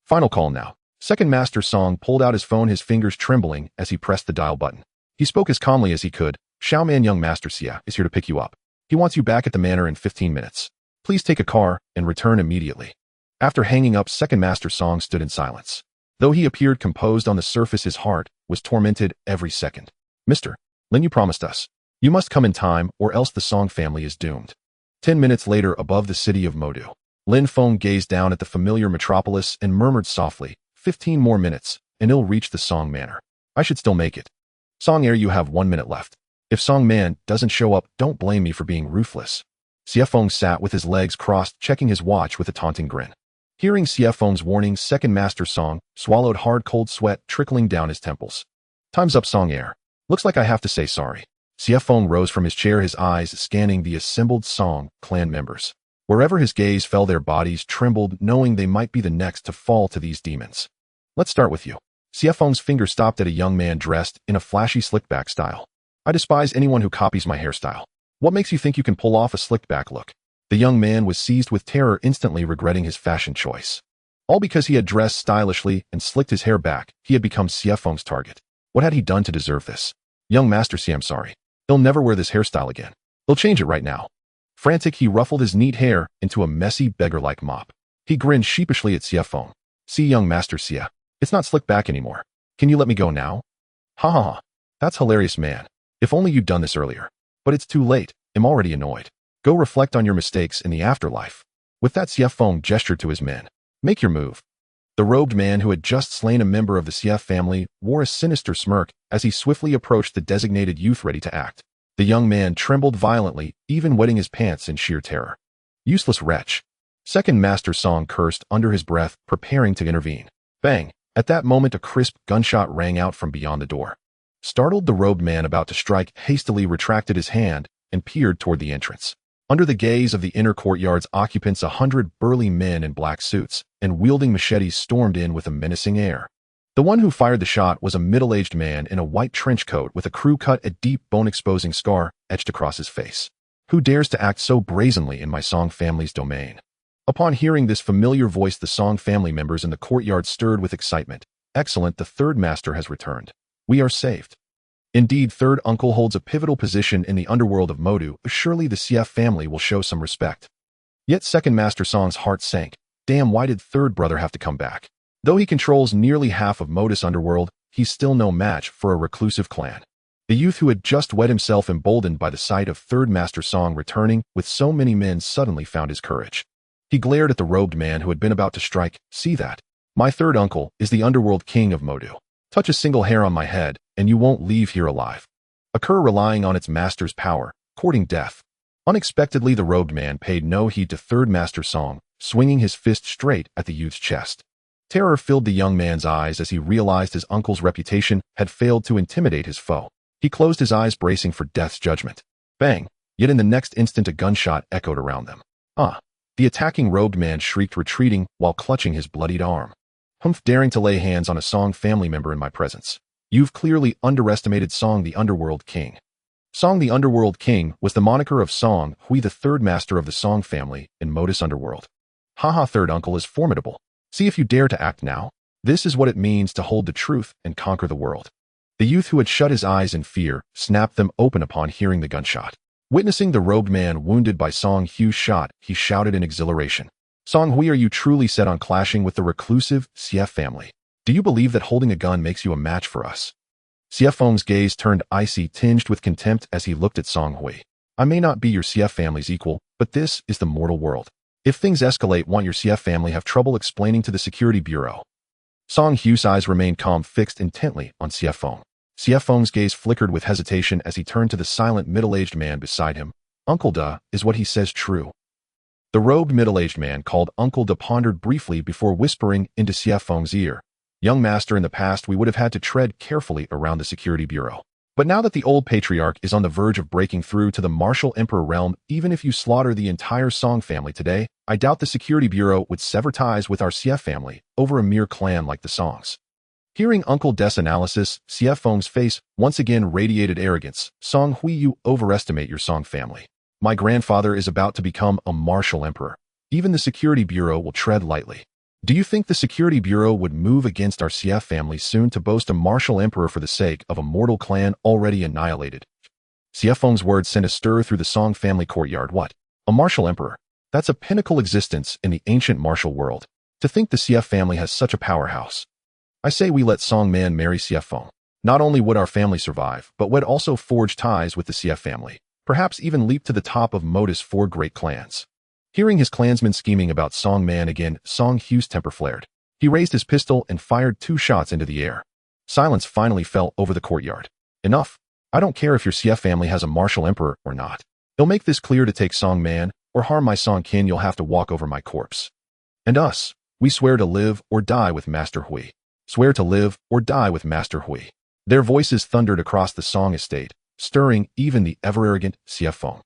Final call now. Second Master Song pulled out his phone, his fingers trembling as he pressed the dial button. He spoke as calmly as he could. Xiaoman, young Master Xie is here to pick you up. He wants you back at the manor in 15 minutes. Please take a car and return immediately. After hanging up, Second Master Song stood in silence. Though he appeared composed on the surface, his heart was tormented every second. Mr. Lin, you promised us. You must come in time, or else the Song family is doomed. 10 minutes later, above the city of Modu, Lin Feng gazed down at the familiar metropolis and murmured softly, 15 more minutes, and he'll reach the Song manor. I should still make it. Song heir, you have 1 minute left. If Song Man doesn't show up, don't blame me for being ruthless. Xie Feng sat with his legs crossed, checking his watch with a taunting grin. Hearing Xie Feng's warning, Second Master Song swallowed hard, cold sweat trickling down his temples. Time's up, Song heir. Looks like I have to say sorry. Xie Feng rose from his chair, his eyes scanning the assembled Song clan members. Wherever his gaze fell, their bodies trembled, knowing they might be the next to fall to these demons. Let's start with you. Xie Feng's finger stopped at a young man dressed in a flashy slicked-back style. I despise anyone who copies my hairstyle. What makes you think you can pull off a slicked-back look? The young man was seized with terror, instantly regretting his fashion choice. All because he had dressed stylishly and slicked his hair back, he had become Xie Feng's target. What had he done to deserve this? Young Master Xie, I'm sorry. He'll never wear this hairstyle again. He'll change it right now. Frantic, he ruffled his neat hair into a messy, beggar-like mop. He grinned sheepishly at Xie Feng. See, young Master Xie, it's not slicked back anymore. Can you let me go now? Ha ha ha. That's hilarious, man. If only you'd done this earlier. But it's too late. I'm already annoyed. Go reflect on your mistakes in the afterlife. With that, Xie Feng gestured to his men. Make your move. The robed man who had just slain a member of the Xie family wore a sinister smirk as he swiftly approached the designated youth ready to act. The young man trembled violently, even wetting his pants in sheer terror. Useless wretch. Second Master Song cursed under his breath, preparing to intervene. Bang! At that moment, a crisp gunshot rang out from beyond the door. Startled, the robed man about to strike hastily retracted his hand and peered toward the entrance. Under the gaze of the inner courtyard's occupants, 100 burly men in black suits and wielding machetes stormed in with a menacing air. The one who fired the shot was a middle-aged man in a white trench coat with a crew-cut, a deep bone-exposing scar etched across his face. Who dares to act so brazenly in my Song family's domain? Upon hearing this familiar voice, the Song family members in the courtyard stirred with excitement. Excellent, the third master has returned. We are saved. Indeed, third uncle holds a pivotal position in the underworld of Modu. Surely the CF family will show some respect. Yet second master Song's heart sank. Damn, why did third brother have to come back? Though he controls nearly half of Modus underworld, he's still no match for a reclusive clan. The youth who had just wed himself, emboldened by the sight of third master Song returning with so many men, suddenly found his courage. He glared at the robed man who had been about to strike. See that? My third uncle is the underworld king of Modu. Touch a single hair on my head, and you won't leave here alive. A cur relying on its master's power, courting death. Unexpectedly, the robed man paid no heed to third master Song, swinging his fist straight at the youth's chest. Terror filled the young man's eyes as he realized his uncle's reputation had failed to intimidate his foe. He closed his eyes, bracing for death's judgment. Bang! Yet in the next instant, a gunshot echoed around them. The attacking robed man shrieked, retreating while clutching his bloodied arm. Humph, daring to lay hands on a Song family member in my presence. You've clearly underestimated Song the Underworld King. Song the Underworld King was the moniker of Song Hui, the third master of the Song family in Modus Underworld. Haha, third uncle is formidable. See if you dare to act now. This is what it means to hold the truth and conquer the world. The youth who had shut his eyes in fear snapped them open upon hearing the gunshot. Witnessing the robed man wounded by Song Hu's shot, he shouted in exhilaration. Song Hui, are you truly set on clashing with the reclusive CF family? Do you believe that holding a gun makes you a match for us? CF Feng's gaze turned icy, tinged with contempt as he looked at Song Hui. I may not be your CF family's equal, but this is the mortal world. If things escalate, won't your CF family have trouble explaining to the security bureau? Song Hu's eyes remained calm, fixed intently on CF Feng. CF Feng's gaze flickered with hesitation as he turned to the silent middle-aged man beside him. Uncle Da, is what he says true? The robed middle-aged man called Uncle Da pondered briefly before whispering into CF Feng's ear. Young master, in the past we would have had to tread carefully around the security bureau. But now that the old patriarch is on the verge of breaking through to the martial emperor realm, even if you slaughter the entire Song family today, I doubt the security bureau would sever ties with our CF family over a mere clan like the Songs. Hearing Uncle Da's analysis, CF Feng's face once again radiated arrogance. Song Hui, you overestimate your Song family. My grandfather is about to become a martial emperor. Even the security bureau will tread lightly. Do you think the security bureau would move against our CF family soon to boast a martial emperor for the sake of a mortal clan already annihilated? CF Feng's words sent a stir through the Song family courtyard. What? A martial emperor? That's a pinnacle existence in the ancient martial world. To think the CF family has such a powerhouse. I say we let Song man marry CF Feng. Not only would our family survive, but would also forge ties with the CF family. Perhaps even leap to the top of Modus' 4 great clans. Hearing his clansmen scheming about Song man again, Song Hu's temper flared. He raised his pistol and fired 2 shots into the air. Silence finally fell over the courtyard. Enough. I don't care if your CF family has a martial emperor or not. They'll make this clear to take Song man, or harm my Song kin, you'll have to walk over my corpse. And us, we swear to live or die with Master Hui. Swear to live or die with Master Hui. Their voices thundered across the Song estate, stirring even the ever-arrogant CF Feng.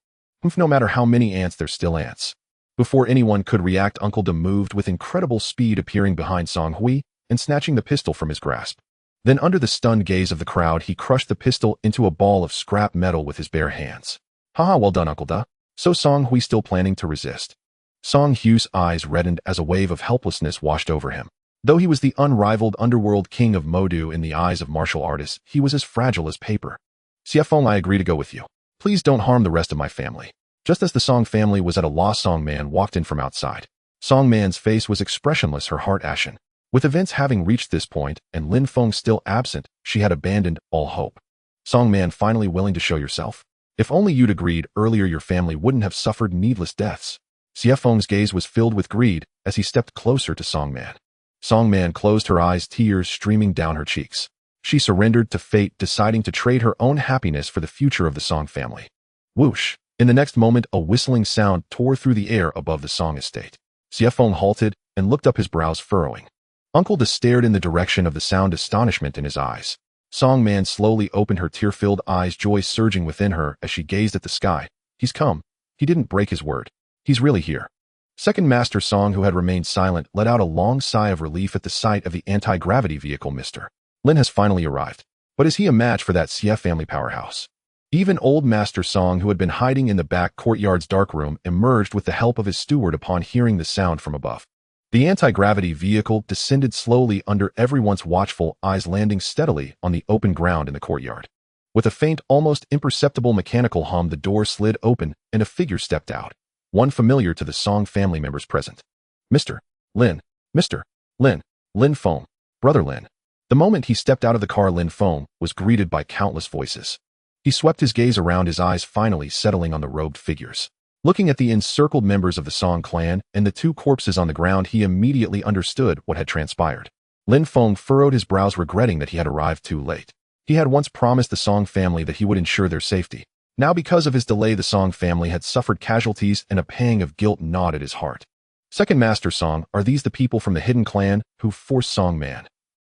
No matter how many ants, they're still ants. Before anyone could react, Uncle Da moved with incredible speed, appearing behind Song Hui and snatching the pistol from his grasp. Then, under the stunned gaze of the crowd, he crushed the pistol into a ball of scrap metal with his bare hands. Haha, well done, Uncle Da. So Song Hui still planning to resist? Song Hu's eyes reddened as a wave of helplessness washed over him. Though he was the unrivaled underworld king of Modu in the eyes of martial artists, he was as fragile as paper. CF Feng, I agree to go with you. Please don't harm the rest of my family. Just as the Song family was at a loss, Song man walked in from outside. Song man's face was expressionless, her heart ashen. With events having reached this point, and Lin Feng still absent, she had abandoned all hope. Song man, finally willing to show yourself? If only you'd agreed earlier, your family wouldn't have suffered needless deaths. CF Feng's gaze was filled with greed as he stepped closer to Song man. Song man closed her eyes, tears streaming down her cheeks. She surrendered to fate, deciding to trade her own happiness for the future of the Song family. Whoosh! In the next moment, a whistling sound tore through the air above the Song estate. CF Feng halted and looked up, his brows furrowing. Uncle Da stared in the direction of the sound, astonishment in his eyes. Song Man slowly opened her tear-filled eyes, joy surging within her as she gazed at the sky. He's come. He didn't break his word. He's really here. Second Master Song, who had remained silent, let out a long sigh of relief at the sight of the anti-gravity vehicle. Mr. Lin has finally arrived. But is he a match for that CF family powerhouse? Even old Master Song, who had been hiding in the back courtyard's dark room, emerged with the help of his steward upon hearing the sound from above. The anti-gravity vehicle descended slowly under everyone's watchful eyes, landing steadily on the open ground in the courtyard. With a faint, almost imperceptible mechanical hum, the door slid open and a figure stepped out, one familiar to the Song family members present. Mr. Lin. Mr. Lin. Lin Feng. Brother Lin. The moment he stepped out of the car, Lin Feng was greeted by countless voices. He swept his gaze around, his eyes finally settling on the robed figures. Looking at the encircled members of the Song clan and the two corpses on the ground, he immediately understood what had transpired. Lin Feng furrowed his brows, regretting that he had arrived too late. He had once promised the Song family that he would ensure their safety. Now, because of his delay, the Song family had suffered casualties, and a pang of guilt gnawed at his heart. Second Master Song, are these the people from the hidden clan who forced Song Man?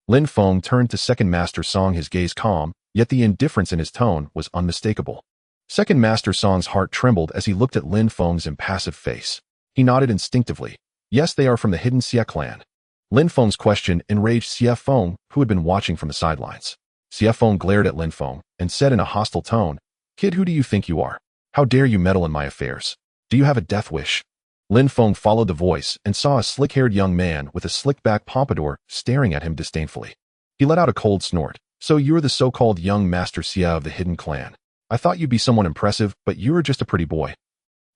Lin Feng turned to Second Master Song, his gaze calm, yet the indifference in his tone was unmistakable. Second Master Song's heart trembled as he looked at Lin Feng's impassive face. He nodded instinctively. Yes, they are from the hidden Xia clan. Lin Feng's question enraged Xia Feng, who had been watching from the sidelines. Xia Feng glared at Lin Feng and said in a hostile tone, "Kid, who do you think you are? How dare you meddle in my affairs? Do you have a death wish?" Lin Feng followed the voice and saw a slick-haired young man with a slick-back pompadour staring at him disdainfully. He let out a cold snort. "So you're the so-called young Master Xia of the hidden clan. I thought you'd be someone impressive, but you're just a pretty boy."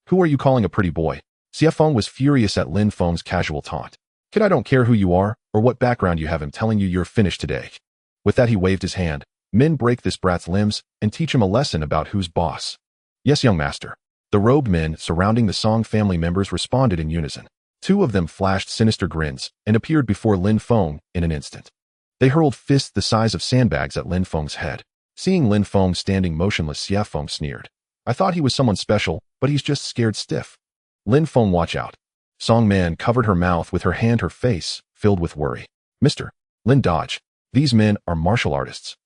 "Who are you calling a pretty boy?" Xia Feng was furious at Lin Feng's casual taunt. "Kid, I don't care who you are or what background you have. I'm telling you, you're finished today." With that, he waved his hand. "Men, break this brat's limbs and teach him a lesson about who's boss." "Yes, young master." The robed men surrounding the Song family members responded in unison. Two of them flashed sinister grins and appeared before Lin Feng in an instant. They hurled fists the size of sandbags at Lin Feng's head. Seeing Lin Feng standing motionless, Xia Feng sneered. "I thought he was someone special, but he's just scared stiff." "Lin Feng, watch out." Song Man covered her mouth with her hand, her face filled with worry. "Mr. Lin, dodge. These men are martial artists."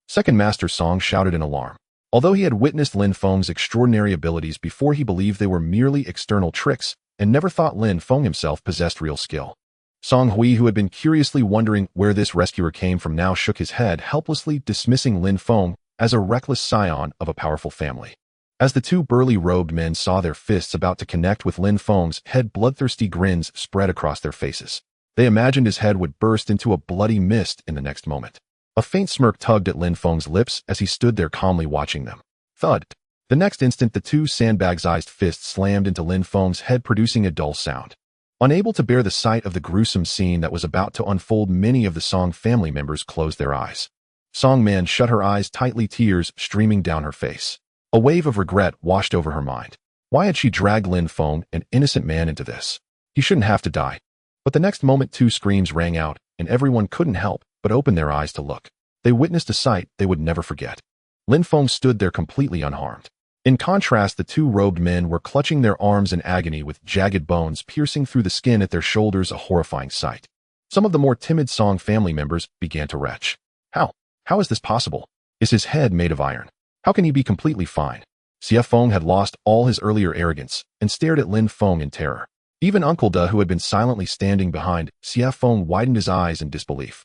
Second Master Song shouted in alarm. Although he had witnessed Lin Feng's extraordinary abilities before, he believed they were merely external tricks and never thought Lin Feng himself possessed real skill. Song Hui, who had been curiously wondering where this rescuer came from, now shook his head, helplessly dismissing Lin Feng as a reckless scion of a powerful family. As the two burly robed men saw their fists about to connect with Lin Feng's head, bloodthirsty grins spread across their faces. They imagined his head would burst into a bloody mist in the next moment. A faint smirk tugged at Lin Feng's lips as he stood there calmly watching them. Thud. The next instant, the two sandbag-sized fists slammed into Lin Feng's head, producing a dull sound. Unable to bear the sight of the gruesome scene that was about to unfold, many of the Song family members closed their eyes. Song Man shut her eyes tightly, tears streaming down her face. A wave of regret washed over her mind. Why had she dragged Lin Feng, an innocent man, into this? He shouldn't have to die. But the next moment, two screams rang out, and everyone couldn't help but open their eyes to look. They witnessed a sight they would never forget. Lin Feng stood there completely unharmed. In contrast, the two robed men were clutching their arms in agony, with jagged bones piercing through the skin at their shoulders, a horrifying sight. Some of the more timid Song family members began to retch. How is this possible? Is his head made of iron? How can he be completely fine? Xia Feng had lost all his earlier arrogance and stared at Lin Feng in terror. Even Uncle Da, who had been silently standing behind Xia Feng, widened his eyes in disbelief.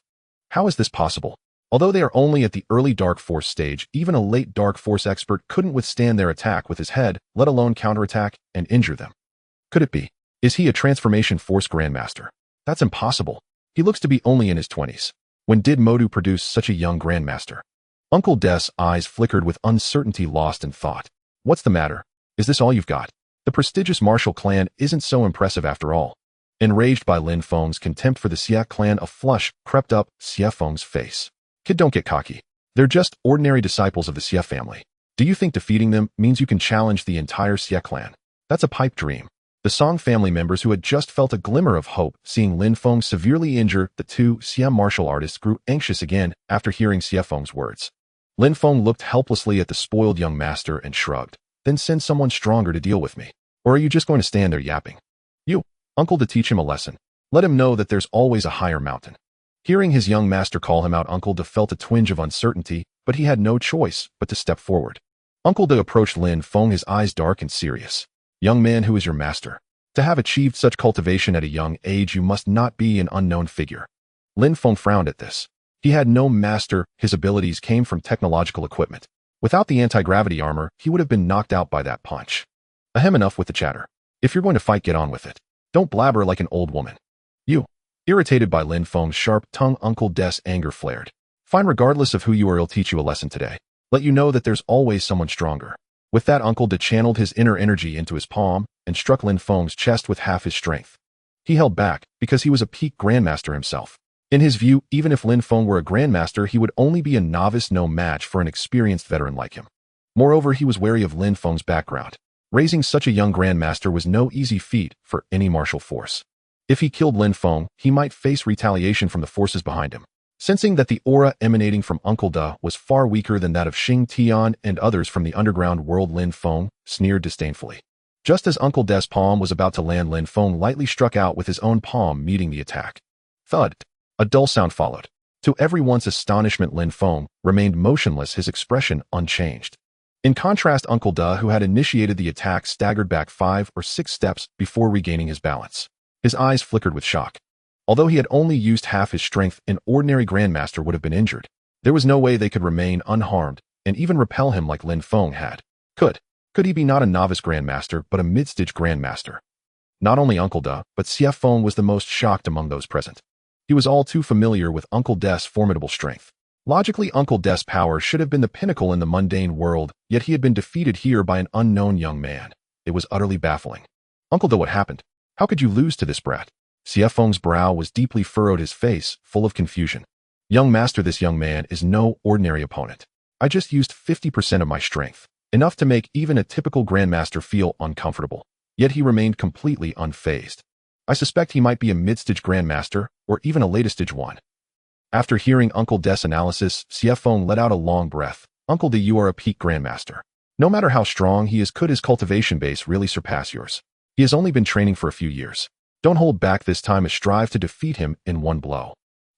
How is this possible? Although they are only at the early Dark Force stage, even a late Dark Force expert couldn't withstand their attack with his head, let alone counterattack and injure them. Could it be? Is he a Transformation Force Grandmaster? That's impossible. He looks to be only in his 20s. When did Modu produce such a young Grandmaster? Uncle Da's eyes flickered with uncertainty, lost in thought. What's the matter? Is this all you've got? The prestigious martial clan isn't so impressive after all. Enraged by Lin Feng's contempt for the Xia clan, a flush crept up Xia Feng's face. Kid, don't get cocky. They're just ordinary disciples of the Xia family. Do you think defeating them means you can challenge the entire Xia clan? That's a pipe dream. The Song family members, who had just felt a glimmer of hope seeing Lin Feng severely injure the two Xia martial artists, grew anxious again after hearing Xia Feng's words. Lin Feng looked helplessly at the spoiled young master and shrugged. Then send someone stronger to deal with me. Or are you just going to stand there yapping? You, Uncle, to teach him a lesson. Let him know that there's always a higher mountain. Hearing his young master call him out, Uncle De felt a twinge of uncertainty, but he had no choice but to step forward. Uncle De approached Lin Feng, his eyes dark and serious. Young man, who is your master? To have achieved such cultivation at a young age, you must not be an unknown figure. Lin Feng frowned at this. He had no master, his abilities came from technological equipment. Without the anti-gravity armor, he would have been knocked out by that punch. Ahem, enough with the chatter. If you're going to fight, get on with it. Don't blabber like an old woman. You. Irritated by Lin Feng's sharp tongue, Uncle De's anger flared. Fine, regardless of who you are, I'll teach you a lesson today. Let you know that there's always someone stronger. With that, Uncle De channeled his inner energy into his palm and struck Lin Feng's chest with half his strength. He held back because he was a peak grandmaster himself. In his view, even if Lin Feng were a grandmaster, he would only be a novice, no match for an experienced veteran like him. Moreover, he was wary of Lin Feng's background. Raising such a young grandmaster was no easy feat for any martial force. If he killed Lin Feng, he might face retaliation from the forces behind him. Sensing that the aura emanating from Uncle De was far weaker than that of Xing Tian and others from the underground world, Lin Feng sneered disdainfully. Just as Uncle De's palm was about to land, Lin Feng lightly struck out with his own palm, meeting the attack. Thud. A dull sound followed. To everyone's astonishment, Lin Feng remained motionless, his expression unchanged. In contrast, Uncle De, who had initiated the attack, staggered back 5 or 6 steps before regaining his balance. His eyes flickered with shock. Although he had only used half his strength, an ordinary grandmaster would have been injured. There was no way they could remain unharmed and even repel him like Lin Feng had. Could he be not a novice grandmaster, but a mid-stage grandmaster? Not only Uncle De, but Xie Feng was the most shocked among those present. He was all too familiar with Uncle De's formidable strength. Logically, Uncle De's power should have been the pinnacle in the mundane world, yet he had been defeated here by an unknown young man. It was utterly baffling. Uncle De, what happened? How could you lose to this brat? Xie Feng's brow was deeply furrowed, his face full of confusion. Young master, this young man is no ordinary opponent. I just used 50% of my strength, enough to make even a typical grandmaster feel uncomfortable. Yet he remained completely unfazed. I suspect he might be a mid-stage grandmaster, or even a later-stage one. After hearing Uncle De's analysis, Xie Feng let out a long breath. Uncle De, you are a peak grandmaster. No matter how strong he is, could his cultivation base really surpass yours? He has only been training for a few years. Don't hold back this time and strive to defeat him in one blow.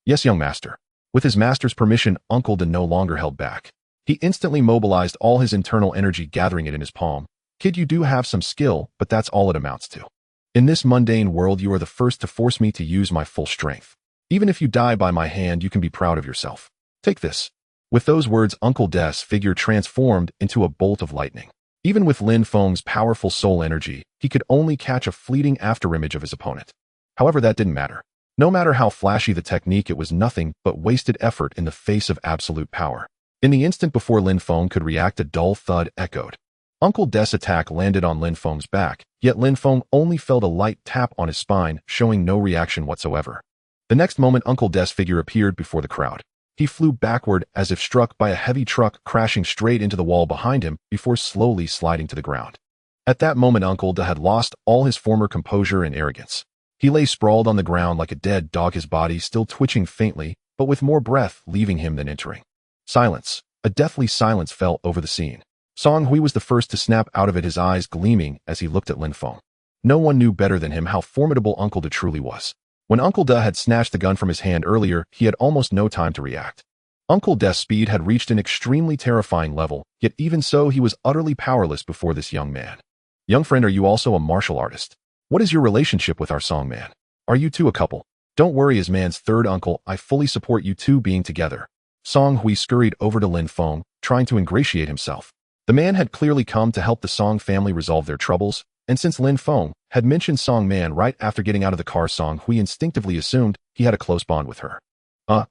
Yes, young master. With his master's permission, Uncle De no longer held back. He instantly mobilized all his internal energy, gathering it in his palm. Kid, you do have some skill, but that's all it amounts to. In this mundane world, you are the first to force me to use my full strength. Even if you die by my hand, you can be proud of yourself. Take this. With those words, Uncle De's figure transformed into a bolt of lightning. Even with Lin Feng's powerful soul energy, he could only catch a fleeting afterimage of his opponent. However, that didn't matter. No matter how flashy the technique, it was nothing but wasted effort in the face of absolute power. In the instant before Lin Feng could react, a dull thud echoed. Uncle De's attack landed on Lin Feng's back, yet Lin Feng only felt a light tap on his spine, showing no reaction whatsoever. The next moment, Uncle De's figure appeared before the crowd. He flew backward as if struck by a heavy truck, crashing straight into the wall behind him before slowly sliding to the ground. At that moment, Uncle De had lost all his former composure and arrogance. He lay sprawled on the ground like a dead dog, his body still twitching faintly, but with more breath leaving him than entering. Silence. A deathly silence fell over the scene. Song Hui was the first to snap out of it, his eyes gleaming as he looked at Lin Feng. No one knew better than him how formidable Uncle De truly was. When Uncle De had snatched the gun from his hand earlier, he had almost no time to react. Uncle De's speed had reached an extremely terrifying level, yet even so, he was utterly powerless before this young man. Young friend, are you also a martial artist? What is your relationship with our song man? Are you two a couple? Don't worry, as man's third uncle, I fully support you two being together. Song Hui scurried over to Lin Feng, trying to ingratiate himself. The man had clearly come to help the Song family resolve their troubles, and since Lin Feng had mentioned Song Man right after getting out of the car, Song Hui instinctively assumed he had a close bond with her.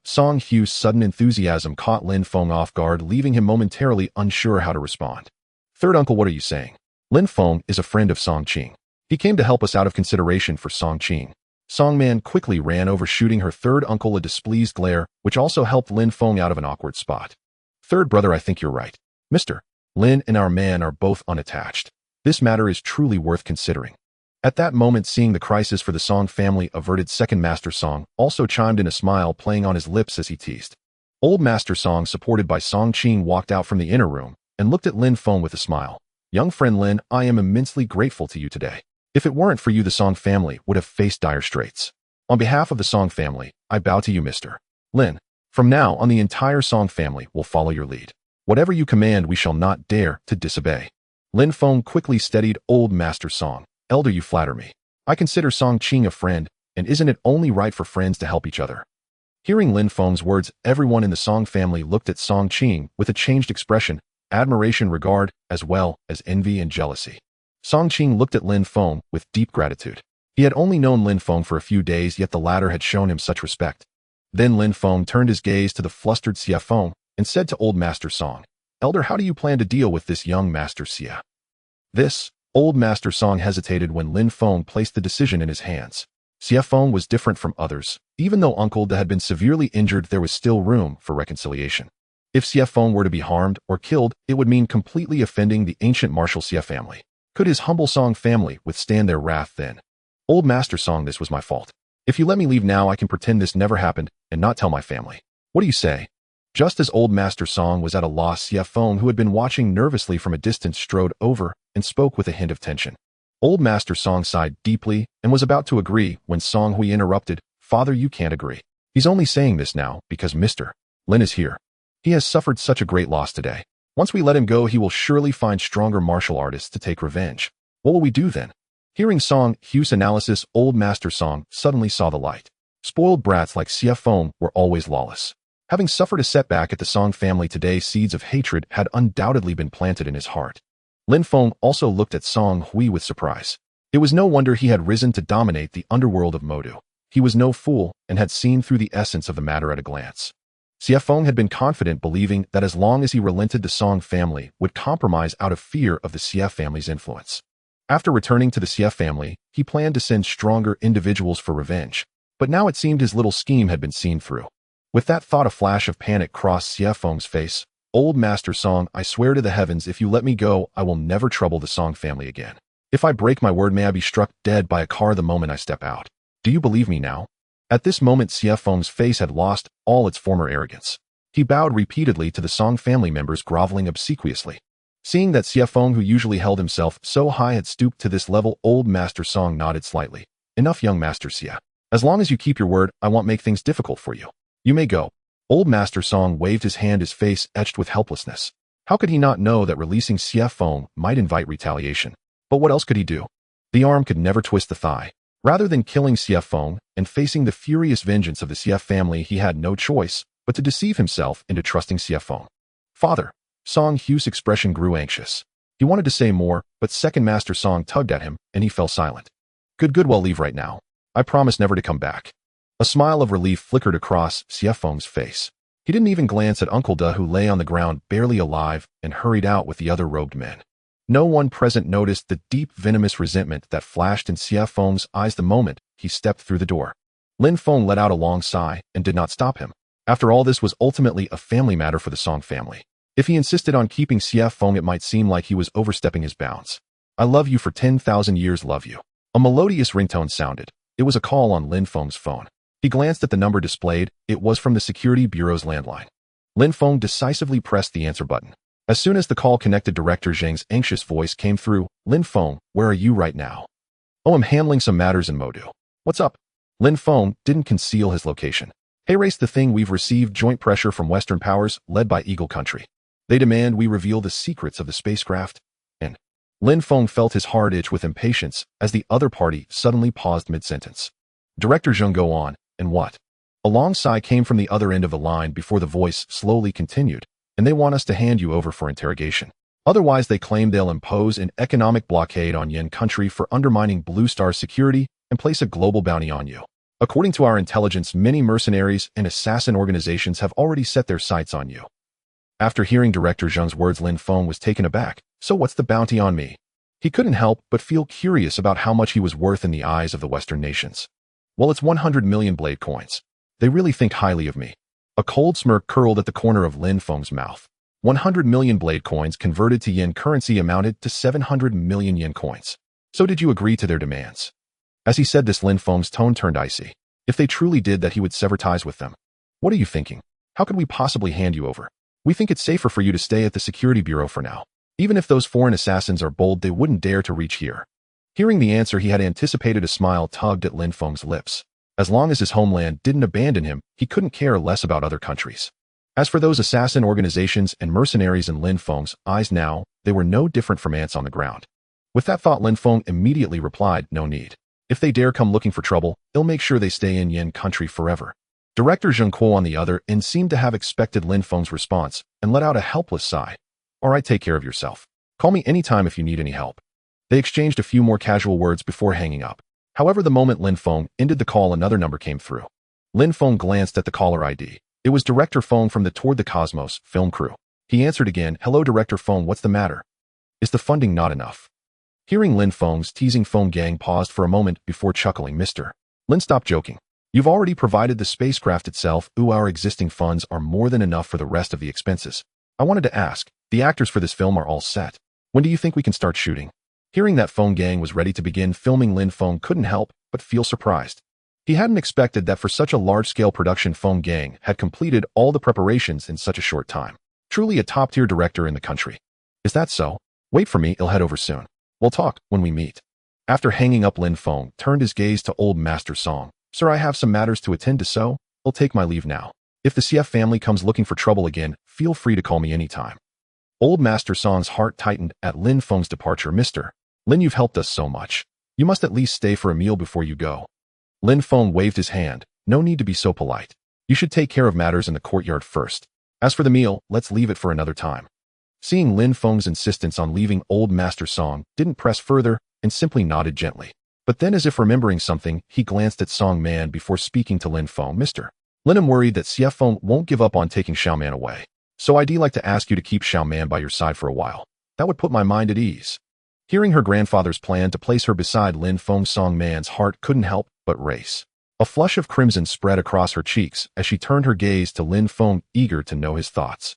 Song Hui's sudden enthusiasm caught Lin Feng off guard, leaving him momentarily unsure how to respond. Third uncle, what are you saying? Lin Feng is a friend of Song Qing. He came to help us out of consideration for Song Qing. Song Man quickly ran over, shooting her third uncle a displeased glare, which also helped Lin Feng out of an awkward spot. Third brother, I think you're right. Mr. Lin and our man are both unattached. This matter is truly worth considering. At that moment, seeing the crisis for the Song family averted, second Master Song also chimed in, a smile playing on his lips as he teased. Old Master Song, supported by Song Qing, walked out from the inner room and looked at Lin Feng with a smile. Young friend Lin, I am immensely grateful to you today. If it weren't for you, the Song family would have faced dire straits. On behalf of the Song family, I bow to you, Mr. Lin, from now on the entire Song family will follow your lead. Whatever you command we shall not dare to disobey. Lin Feng quickly steadied old Master Song. Elder, you flatter me. I consider Song Qing a friend, and isn't it only right for friends to help each other? Hearing Lin Feng's words, everyone in the Song family looked at Song Qing with a changed expression, admiration, regard, as well as envy and jealousy. Song Qing looked at Lin Feng with deep gratitude. He had only known Lin Feng for a few days, yet the latter had shown him such respect. Then Lin Feng turned his gaze to the flustered Xie Feng and said to old Master Song, Elder, how do you plan to deal with this young Master Xie? This, old Master Song hesitated when Lin Feng placed the decision in his hands. Xie Feng was different from others. Even though Uncle Da had been severely injured, there was still room for reconciliation. If Xie Feng were to be harmed or killed, it would mean completely offending the ancient martial Xie family. Could his humble Song family withstand their wrath then? Old Master Song, this was my fault. If you let me leave now, I can pretend this never happened and not tell my family. What do you say? Just as old Master Song was at a loss, Xie Feng, who had been watching nervously from a distance, strode over and spoke with a hint of tension. Old Master Song sighed deeply and was about to agree when Song Hui interrupted. Father, you can't agree. He's only saying this now because Mr. Lin is here. He has suffered such a great loss today. Once we let him go, he will surely find stronger martial artists to take revenge. What will we do then? Hearing Song Hui's analysis, old Master Song suddenly saw the light. Spoiled brats like Xie Feng were always lawless. Having suffered a setback at the Song family today, seeds of hatred had undoubtedly been planted in his heart. Lin Feng also looked at Song Hui with surprise. It was no wonder he had risen to dominate the underworld of Modu. He was no fool and had seen through the essence of the matter at a glance. Xie Feng had been confident, believing that as long as he relented, the Song family would compromise out of fear of the Xie family's influence. After returning to the Xie family, he planned to send stronger individuals for revenge. But now it seemed his little scheme had been seen through. With that thought, a flash of panic crossed Xie Feng's face. Old Master Song, I swear to the heavens, if you let me go, I will never trouble the Song family again. If I break my word, may I be struck dead by a car the moment I step out. Do you believe me now? At this moment, Xie Feng's face had lost all its former arrogance. He bowed repeatedly to the Song family members, groveling obsequiously. Seeing that Xie Feng, who usually held himself so high, had stooped to this level, old Master Song nodded slightly. Enough, young Master Xie. As long as you keep your word, I won't make things difficult for you. You may go. Old Master Song waved his hand, his face etched with helplessness. How could he not know that releasing Xie Feng might invite retaliation? But what else could he do? The arm could never twist the thigh. Rather than killing Xie Feng and facing the furious vengeance of the Xie family, he had no choice but to deceive himself into trusting Xie Feng. Father. Song Hui's expression grew anxious. He wanted to say more, but second Master Song tugged at him and he fell silent. Good, well, leave right now. I promise never to come back. A smile of relief flickered across Xie Feng's face. He didn't even glance at Uncle Da, who lay on the ground barely alive, and hurried out with the other robed men. No one present noticed the deep venomous resentment that flashed in Xie Feng's eyes the moment he stepped through the door. Lin Feng let out a long sigh and did not stop him. After all, this was ultimately a family matter for the Song family. If he insisted on keeping Xie Feng, it might seem like he was overstepping his bounds. I love you for 10,000 years, love you. A melodious ringtone sounded. It was a call on Lin Feng's phone. He glanced at the number displayed. It was from the Security Bureau's landline. Lin Feng decisively pressed the answer button. As soon as the call connected, Director Zhang's anxious voice came through. Lin Feng, where are you right now? Oh, I'm handling some matters in Modu. What's up? Lin Feng didn't conceal his location. Hey, race the thing. We've received joint pressure from Western powers, led by Eagle Country. They demand we reveal the secrets of the spacecraft. And Lin Feng felt his heart itch with impatience as the other party suddenly paused mid-sentence. Director Zhang, go on. And what? A long sigh came from the other end of the line before the voice slowly continued. And they want us to hand you over for interrogation. Otherwise, they claim they'll impose an economic blockade on Yin Country for undermining Blue Star's security and place a global bounty on you. According to our intelligence, many mercenaries and assassin organizations have already set their sights on you. After hearing Director Zhang's words, Lin Feng was taken aback. So what's the bounty on me? He couldn't help but feel curious about how much he was worth in the eyes of the Western nations. Well, it's 100 million blade coins. They really think highly of me. A cold smirk curled at the corner of Lin Feng's mouth. 100 million blade coins converted to yen currency amounted to 700 million yen coins. So did you agree to their demands? As he said this, Lin Feng's tone turned icy. If they truly did that, he would sever ties with them. What are you thinking? How could we possibly hand you over? We think it's safer for you to stay at the Security Bureau for now. Even if those foreign assassins are bold, they wouldn't dare to reach here. Hearing the answer, he had anticipated. A smile tugged at Lin Feng's lips. As long as his homeland didn't abandon him, he couldn't care less about other countries. As for those assassin organizations and mercenaries in Lin Feng's eyes now, they were no different from ants on the ground. With that thought, Lin Feng immediately replied, no need. If they dare come looking for trouble, he'll make sure they stay in Yin country forever. Director Zheng Kuo on the other end seemed to have expected Lin Feng's response and let out a helpless sigh. All right, take care of yourself. Call me anytime if you need any help. They exchanged a few more casual words before hanging up. However, the moment Lin Feng ended the call, another number came through. Lin Feng glanced at the caller ID. It was Director Feng from the Toward the Cosmos film crew. He answered again, hello Director Feng, what's the matter? Is the funding not enough? Hearing Lin Feng's teasing, Feng Gang paused for a moment before chuckling. Mr. Lin, stop joking. You've already provided the spacecraft itself. Our existing funds are more than enough for the rest of the expenses. I wanted to ask, the actors for this film are all set. When do you think we can start shooting? Hearing that Feng Gang was ready to begin filming, Lin Feng couldn't help but feel surprised. He hadn't expected that for such a large-scale production, Feng Gang had completed all the preparations in such a short time. Truly a top-tier director in the country. Is that so? Wait for me, I'll head over soon. We'll talk when we meet. After hanging up, Lin Feng turned his gaze to Old Master Song. Sir, I have some matters to attend to, so I'll take my leave now. If the CF family comes looking for trouble again, feel free to call me anytime. Old Master Song's heart tightened at Lin Feng's departure. Mr. Lin, you've helped us so much. You must at least stay for a meal before you go. Lin Feng waved his hand. No need to be so polite. You should take care of matters in the courtyard first. As for the meal, let's leave it for another time. Seeing Lin Feng's insistence on leaving, Old Master Song didn't press further and simply nodded gently. But then, as if remembering something, he glanced at Song Man before speaking to Lin Feng. Mr. Lin, I'm worried that CF Feng won't give up on taking Xiao Man away. So I'd like to ask you to keep Xiao Man by your side for a while. That would put my mind at ease. Hearing her grandfather's plan to place her beside Lin Feng, Song Man's heart couldn't help but race. A flush of crimson spread across her cheeks as she turned her gaze to Lin Feng, eager to know his thoughts.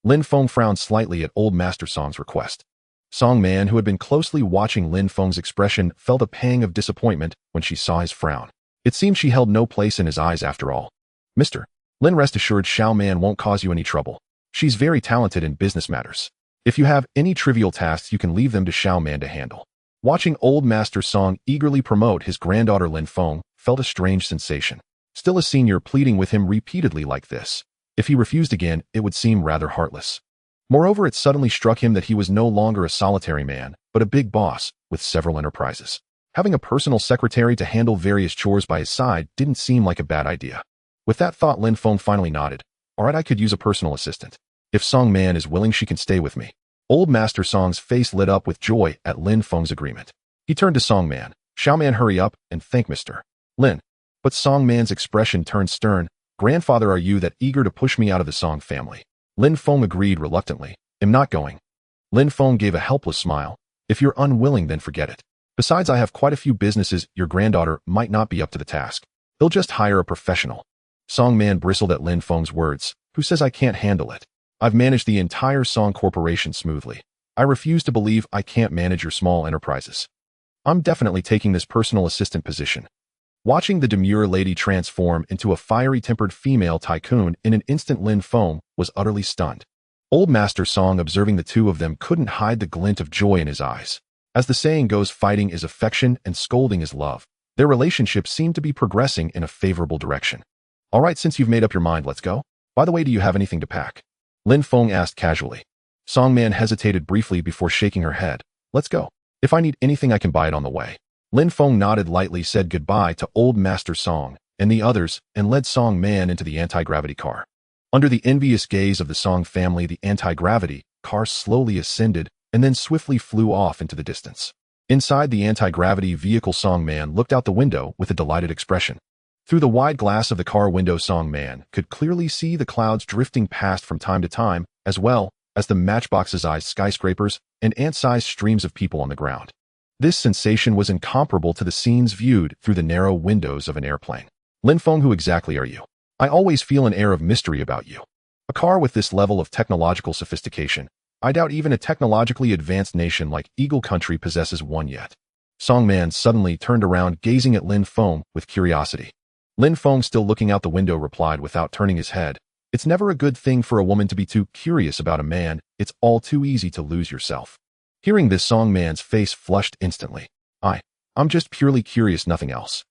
Lin Feng frowned slightly at Old Master Song's request. Song Man, who had been closely watching Lin Feng's expression, felt a pang of disappointment when she saw his frown. It seemed she held no place in his eyes after all. Mr. Lin, rest assured, Xiao Man won't cause you any trouble. She's very talented in business matters. If you have any trivial tasks, you can leave them to Xiao Man to handle. Watching Old Master Song eagerly promote his granddaughter Lin Feng felt a strange sensation. Still, a senior pleading with him repeatedly like this. If he refused again, it would seem rather heartless. Moreover, it suddenly struck him that he was no longer a solitary man, but a big boss with several enterprises. Having a personal secretary to handle various chores by his side didn't seem like a bad idea. With that thought, Lin Feng finally nodded. All right, I could use a personal assistant. If Song Man is willing, she can stay with me. Old Master Song's face lit up with joy at Lin Feng's agreement. He turned to Song Man. Xiao Man, hurry up and thank Mr. Lin. But Song Man's expression turned stern. Grandfather, are you that eager to push me out of the Song family? Lin Feng agreed reluctantly. I'm not going. Lin Feng gave a helpless smile. If you're unwilling, then forget it. Besides, I have quite a few businesses. Your granddaughter might not be up to the task. He'll just hire a professional. Song Man bristled at Lin Feng's words. Who says I can't handle it? I've managed the entire Song Corporation smoothly. I refuse to believe I can't manage your small enterprises. I'm definitely taking this personal assistant position. Watching the demure lady transform into a fiery-tempered female tycoon in an instant, Lin Feng was utterly stunned. Old Master Song, observing the two of them, couldn't hide the glint of joy in his eyes. As the saying goes, fighting is affection and scolding is love. Their relationship seemed to be progressing in a favorable direction. All right, since you've made up your mind, let's go. By the way, do you have anything to pack? Lin Feng asked casually. Song Man hesitated briefly before shaking her head. Let's go. If I need anything, I can buy it on the way. Lin Feng nodded lightly, said goodbye to Old Master Song and the others, and led Song Man into the anti-gravity car. Under the envious gaze of the Song family, the anti-gravity car slowly ascended and then swiftly flew off into the distance. Inside the anti-gravity vehicle, Song Man looked out the window with a delighted expression. Through the wide glass of the car window, Song Man could clearly see the clouds drifting past from time to time, as well as the matchbox-sized skyscrapers and ant-sized streams of people on the ground. This sensation was incomparable to the scenes viewed through the narrow windows of an airplane. Lin Feng, who exactly are you? I always feel an air of mystery about you. A car with this level of technological sophistication, I doubt even a technologically advanced nation like Eagle Country possesses one yet. Song Man suddenly turned around, gazing at Lin Feng with curiosity. Lin Feng, still looking out the window, replied without turning his head. It's never a good thing for a woman to be too curious about a man. It's all too easy to lose yourself. Hearing this, Song Man's face flushed instantly. I'm just purely curious, nothing else.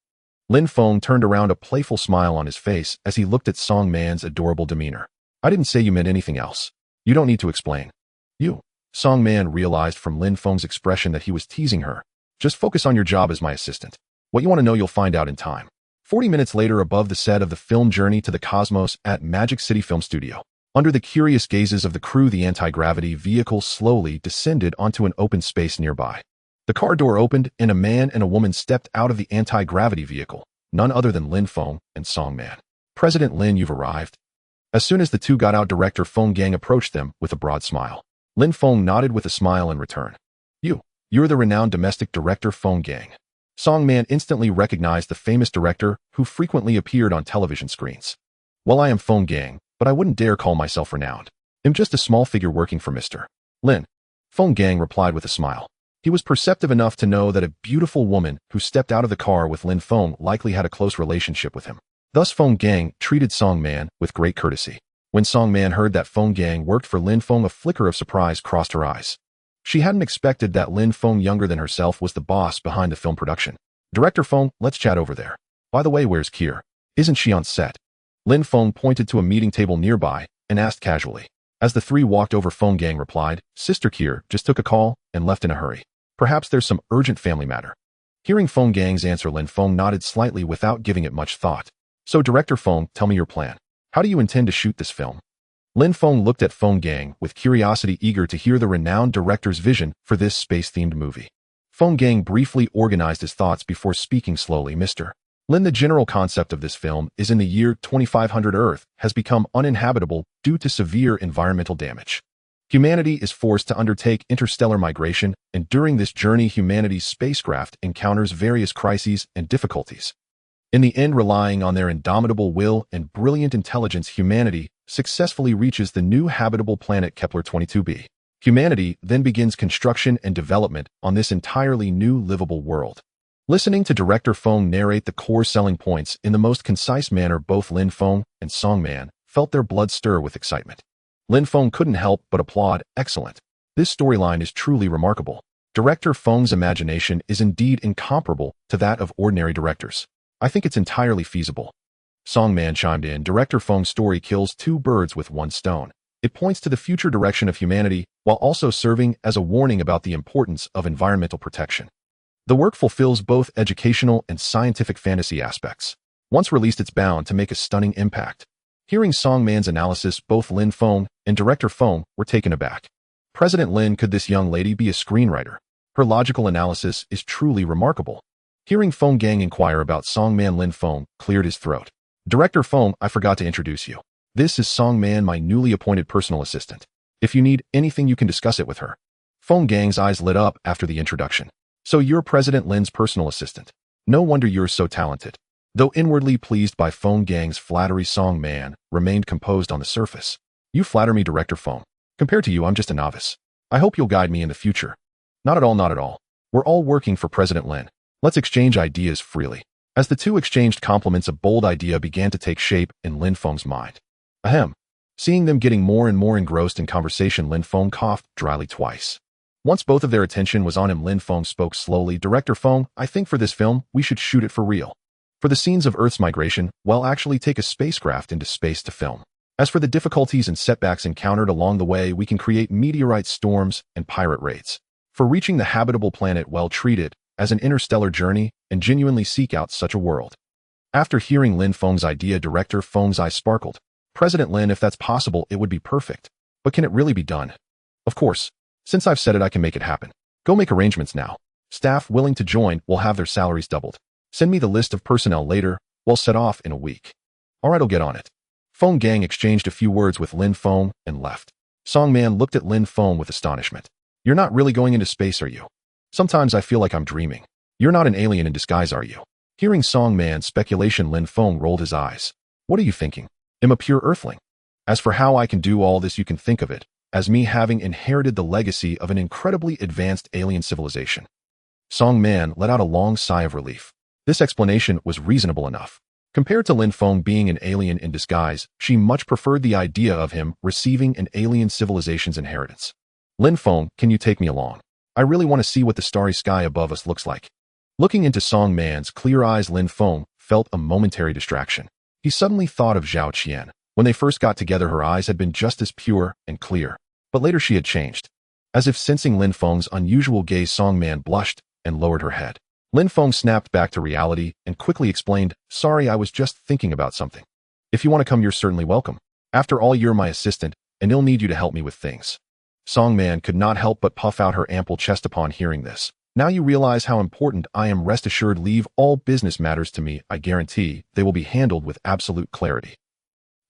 Lin Feng turned around, a playful smile on his face as he looked at Song Man's adorable demeanor. I didn't say you meant anything else. You don't need to explain. You. Song Man realized from Lin Feng's expression that he was teasing her. Just focus on your job as my assistant. What you want to know you'll find out in time. 40 minutes later, above the set of the film Journey to the Cosmos at Magic City Film Studio. Under the curious gazes of the crew, the anti-gravity vehicle slowly descended onto an open space nearby. The car door opened, and a man and a woman stepped out of the anti-gravity vehicle, none other than Lin Feng and Song Man. President Lin, you've arrived. As soon as the two got out, Director Feng Gang approached them with a broad smile. Lin Feng nodded with a smile in return. You're the renowned domestic director Feng Gang. Song Man instantly recognized the famous director who frequently appeared on television screens. Well, I am Feng Gang, but I wouldn't dare call myself renowned. I'm just a small figure working for Mr. Lin. Feng Gang replied with a smile. He was perceptive enough to know that a beautiful woman who stepped out of the car with Lin Feng likely had a close relationship with him. Thus Feng Gang treated Song Man with great courtesy. When Song Man heard that Feng Gang worked for Lin Feng, a flicker of surprise crossed her eyes. She hadn't expected that Lin Feng, younger than herself, was the boss behind the film production. Director Feng, let's chat over there. By the way, where's Kier? Isn't she on set? Lin Feng pointed to a meeting table nearby and asked casually. As the three walked over, Feng Gang replied, Sister Kier just took a call and left in a hurry. Perhaps there's some urgent family matter. Hearing Feng Gang's answer, Lin Feng nodded slightly without giving it much thought. So Director Feng, tell me your plan. How do you intend to shoot this film? Lin Feng looked at Feng Gang with curiosity, eager to hear the renowned director's vision for this space-themed movie. Feng Gang briefly organized his thoughts before speaking slowly. Mr. Lin, the general concept of this film is in the year 2500 Earth has become uninhabitable due to severe environmental damage. Humanity is forced to undertake interstellar migration, and during this journey humanity's spacecraft encounters various crises and difficulties. In the end, relying on their indomitable will and brilliant intelligence, humanity successfully reaches the new habitable planet Kepler-22b. Humanity then begins construction and development on this entirely new livable world. Listening to Director Feng narrate the core selling points in the most concise manner, both Lin Feng and Song Man felt their blood stir with excitement. Lin Feng couldn't help but applaud. Excellent. This storyline is truly remarkable. Director Feng's imagination is indeed incomparable to that of ordinary directors. I think it's entirely feasible. Song Man chimed in. Director Feng's story kills two birds with one stone. It points to the future direction of humanity while also serving as a warning about the importance of environmental protection. The work fulfills both educational and scientific fantasy aspects. Once released, it's bound to make a stunning impact. Hearing Song Man's analysis, both Lin Feng and Director Feng were taken aback. President Lin, could this young lady be a screenwriter? Her logical analysis is truly remarkable. Hearing Feng Gang inquire about Song Man, Lin Feng cleared his throat. Director Feng, I forgot to introduce you. This is Song Man, my newly appointed personal assistant. If you need anything, you can discuss it with her. Feng Gang's eyes lit up after the introduction. So you're President Lin's personal assistant. No wonder you're so talented. Though inwardly pleased by Feng Gang's flattery, Song Man remained composed on the surface. You flatter me, Director Feng. Compared to you, I'm just a novice. I hope you'll guide me in the future. Not at all, not at all. We're all working for President Lin. Let's exchange ideas freely. As the two exchanged compliments, a bold idea began to take shape in Lin Feng's mind. Ahem. Seeing them getting more and more engrossed in conversation, Lin Feng coughed dryly twice. Once both of their attention was on him, Lin Feng spoke slowly. Director Feng, I think for this film, we should shoot it for real. For the scenes of Earth's migration, well, actually take a spacecraft into space to film. As for the difficulties and setbacks encountered along the way, we can create meteorite storms and pirate raids. For reaching the habitable planet, well, treat it as an interstellar journey and genuinely seek out such a world. After hearing Lin Feng's idea, Director Feng's eyes sparkled. President Lin, if that's possible, it would be perfect. But can it really be done? Of course. Since I've said it, I can make it happen. Go make arrangements now. Staff willing to join will have their salaries doubled. Send me the list of personnel later. We'll set off in a week. All right, I'll get on it. Feng Gang exchanged a few words with Lin Feng and left. Song Man looked at Lin Feng with astonishment. You're not really going into space, are you? Sometimes I feel like I'm dreaming. You're not an alien in disguise, are you? Hearing Song Man's speculation, Lin Feng rolled his eyes. What are you thinking? I'm a pure earthling. As for how I can do all this, you can think of it as me having inherited the legacy of an incredibly advanced alien civilization. Song Man let out a long sigh of relief. This explanation was reasonable enough. Compared to Lin Feng being an alien in disguise, she much preferred the idea of him receiving an alien civilization's inheritance. Lin Feng, can you take me along? I really want to see what the starry sky above us looks like. Looking into Song Man's clear eyes, Lin Feng felt a momentary distraction. He suddenly thought of Zhao Qian. When they first got together, her eyes had been just as pure and clear. But later she had changed. As if sensing Lin Feng's unusual gaze, Song Man blushed and lowered her head. Lin Feng snapped back to reality and quickly explained, "Sorry, I was just thinking about something. If you want to come, you're certainly welcome. After all, you're my assistant, and I'll need you to help me with things." Song Man could not help but puff out her ample chest upon hearing this. "Now you realize how important I am. Rest assured, leave all business matters to me. I guarantee they will be handled with absolute clarity.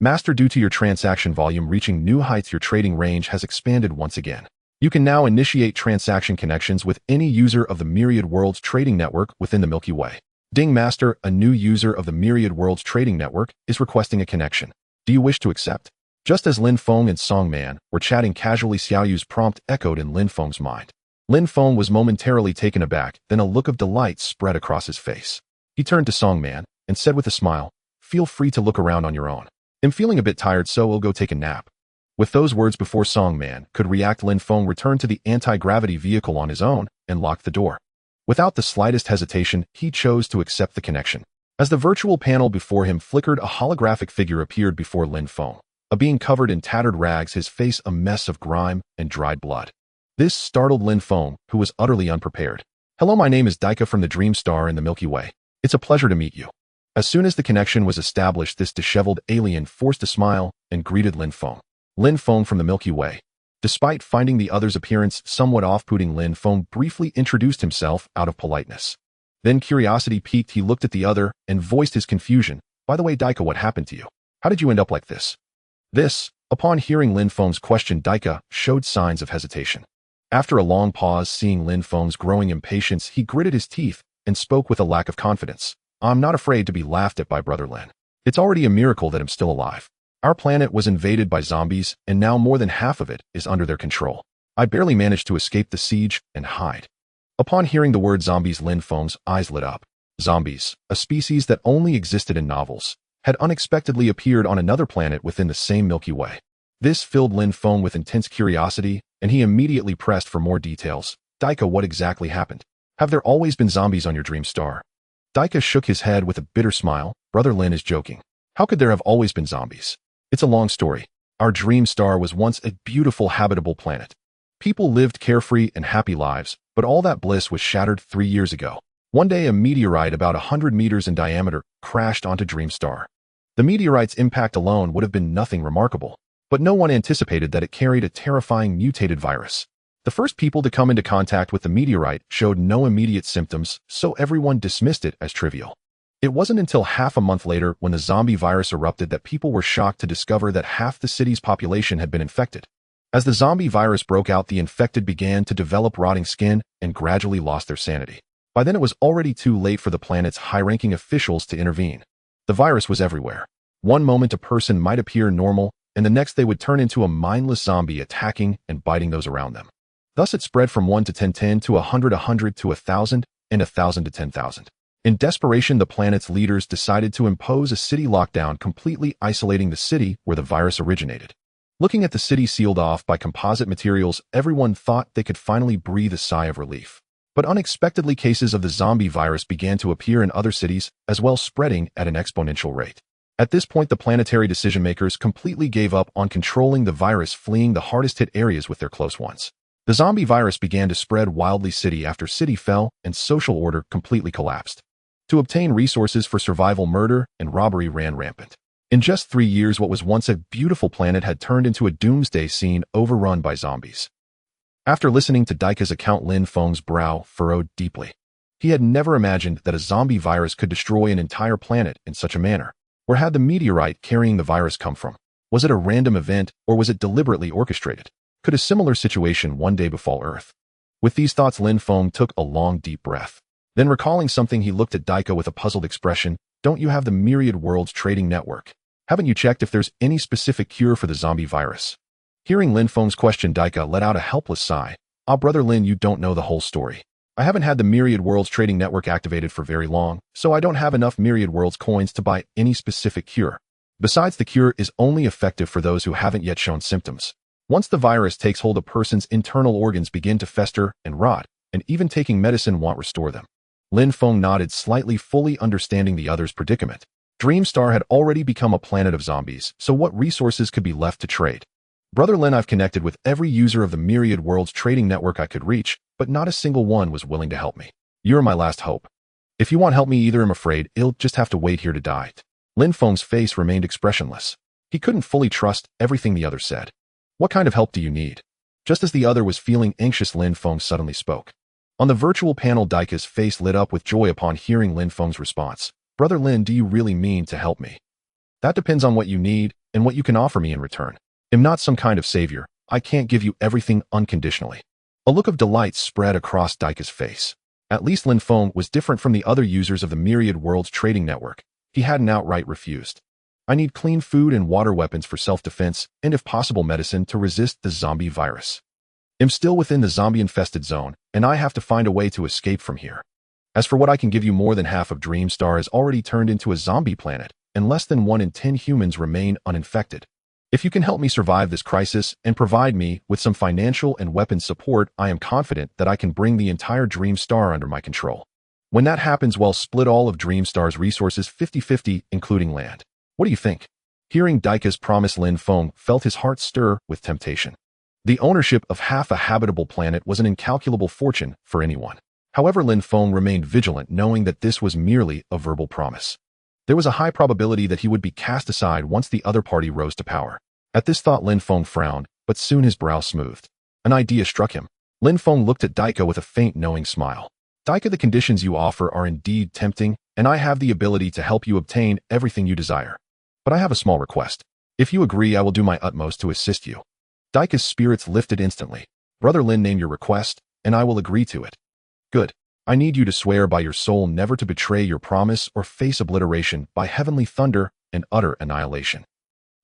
Master, due to your transaction volume reaching new heights, your trading range has expanded once again. You can now initiate transaction connections with any user of the Myriad Worlds Trading Network within the Milky Way. Ding, Master, a new user of the Myriad Worlds Trading Network is requesting a connection. Do you wish to accept?" Just as Lin Feng and Song Man were chatting casually, Xiao Yu's prompt echoed in Lin Feng's mind. Lin Feng was momentarily taken aback, then a look of delight spread across his face. He turned to Song Man and said with a smile, "Feel free to look around on your own. I'm feeling a bit tired, so I'll go take a nap." With those words, before Song Man could react, Lin Feng returned to the anti-gravity vehicle on his own and locked the door. Without the slightest hesitation, he chose to accept the connection. As the virtual panel before him flickered, a holographic figure appeared before Lin Feng, a being covered in tattered rags, his face a mess of grime and dried blood. This startled Lin Feng, who was utterly unprepared. "Hello, my name is Daika from the Dream Star in the Milky Way. It's a pleasure to meet you." As soon as the connection was established, this disheveled alien forced a smile and greeted Lin Feng. Lin Feng from the Milky Way. Despite finding the other's appearance somewhat off-putting, Lin Feng briefly introduced himself out of politeness. Then curiosity piqued, he looked at the other and voiced his confusion. "By the way, Daika, what happened to you? How did you end up like this?" Upon hearing Lin Feng's question, Daika showed signs of hesitation. After a long pause, seeing Lin Feng's growing impatience, he gritted his teeth and spoke with a lack of confidence. "I'm not afraid to be laughed at by Brother Lin. It's already a miracle that I'm still alive. Our planet was invaded by zombies, and now more than half of it is under their control. I barely managed to escape the siege and hide." Upon hearing the word zombies, Lin Feng's eyes lit up. Zombies, a species that only existed in novels, had unexpectedly appeared on another planet within the same Milky Way. This filled Lin Feng with intense curiosity, and he immediately pressed for more details. "Daika, what exactly happened? Have there always been zombies on your dream star?" Daika shook his head with a bitter smile. "Brother Lin is joking. How could there have always been zombies? It's a long story. Our dream star was once a beautiful habitable planet. People lived carefree and happy lives, but all that bliss was shattered 3 years ago. One day, a meteorite about 100 meters in diameter crashed onto Dream Star. The meteorite's impact alone would have been nothing remarkable, but no one anticipated that it carried a terrifying mutated virus. The first people to come into contact with the meteorite showed no immediate symptoms, so everyone dismissed it as trivial. It wasn't until half a month later, when the zombie virus erupted, that people were shocked to discover that half the city's population had been infected. As the zombie virus broke out, the infected began to develop rotting skin and gradually lost their sanity. By then, it was already too late for the planet's high-ranking officials to intervene. The virus was everywhere. One moment a person might appear normal, and the next they would turn into a mindless zombie, attacking and biting those around them. Thus it spread from 1 to 10, 10 to 100, 100 to 1,000, and 1,000 to 10,000. In desperation, the planet's leaders decided to impose a city lockdown, completely isolating the city where the virus originated. Looking at the city sealed off by composite materials, everyone thought they could finally breathe a sigh of relief. But unexpectedly, cases of the zombie virus began to appear in other cities, as well, spreading at an exponential rate. At this point, the planetary decision-makers completely gave up on controlling the virus, fleeing the hardest-hit areas with their close ones. The zombie virus began to spread wildly. City after city fell, and social order completely collapsed. To obtain resources for survival, murder and robbery ran rampant. In just 3 years, what was once a beautiful planet had turned into a doomsday scene overrun by zombies. After listening to Daika's account, Lin Feng's brow furrowed deeply. He had never imagined that a zombie virus could destroy an entire planet in such a manner. Where had the meteorite carrying the virus come from? Was it a random event, or was it deliberately orchestrated? Could a similar situation one day befall Earth? With these thoughts, Lin Feng took a long, deep breath. Then, recalling something, he looked at Daika with a puzzled expression. "Don't you have the Myriad Worlds Trading Network? Haven't you checked if there's any specific cure for the zombie virus?" Hearing Lin Feng's question, Daika let out a helpless sigh. "Ah, Brother Lin, you don't know the whole story. I haven't had the Myriad Worlds Trading Network activated for very long, so I don't have enough Myriad Worlds coins to buy any specific cure. Besides, the cure is only effective for those who haven't yet shown symptoms. Once the virus takes hold, a person's internal organs begin to fester and rot, and even taking medicine won't restore them. Lin Feng nodded slightly, fully understanding the other's predicament. Dreamstar had already become a planet of zombies, so what resources could be left to trade? Brother Lin, I've connected with every user of the Myriad World's trading network I could reach, but not a single one was willing to help me. You're my last hope. If you won't help me either, I'm afraid you'll just have to wait here to die. Lin Feng's face remained expressionless. He couldn't fully trust everything the other said. What kind of help do you need? Just as the other was feeling anxious, Lin Feng suddenly spoke. On the virtual panel, Daika's face lit up with joy upon hearing Lin Feng's response. Brother Lin, do you really mean to help me? That depends on what you need and what you can offer me in return. I'm not some kind of savior. I can't give you everything unconditionally. A look of delight spread across Daika's face. At least Lin Feng was different from the other users of the Myriad World's trading network. He hadn't outright refused. I need clean food and water, weapons for self-defense, and if possible medicine to resist the zombie virus. I'm still within the zombie-infested zone, and I have to find a way to escape from here. As for what I can give you, more than half of Dreamstar has already turned into a zombie planet, and less than 1 in 10 humans remain uninfected. If you can help me survive this crisis and provide me with some financial and weapons support, I am confident that I can bring the entire Dreamstar under my control. When that happens, we'll split all of Dreamstar's resources 50-50, including land. What do you think? Hearing Daika's promise, Lin Feng felt his heart stir with temptation. The ownership of half a habitable planet was an incalculable fortune for anyone. However, Lin Feng remained vigilant, knowing that this was merely a verbal promise. There was a high probability that he would be cast aside once the other party rose to power. At this thought, Lin Feng frowned, but soon his brow smoothed. An idea struck him. Lin Feng looked at Daika with a faint, knowing smile. Daika, the conditions you offer are indeed tempting, and I have the ability to help you obtain everything you desire. But I have a small request. If you agree, I will do my utmost to assist you. Daika's spirits lifted instantly. Brother Lin, name your request, and I will agree to it. Good. I need you to swear by your soul never to betray your promise or face obliteration by heavenly thunder and utter annihilation.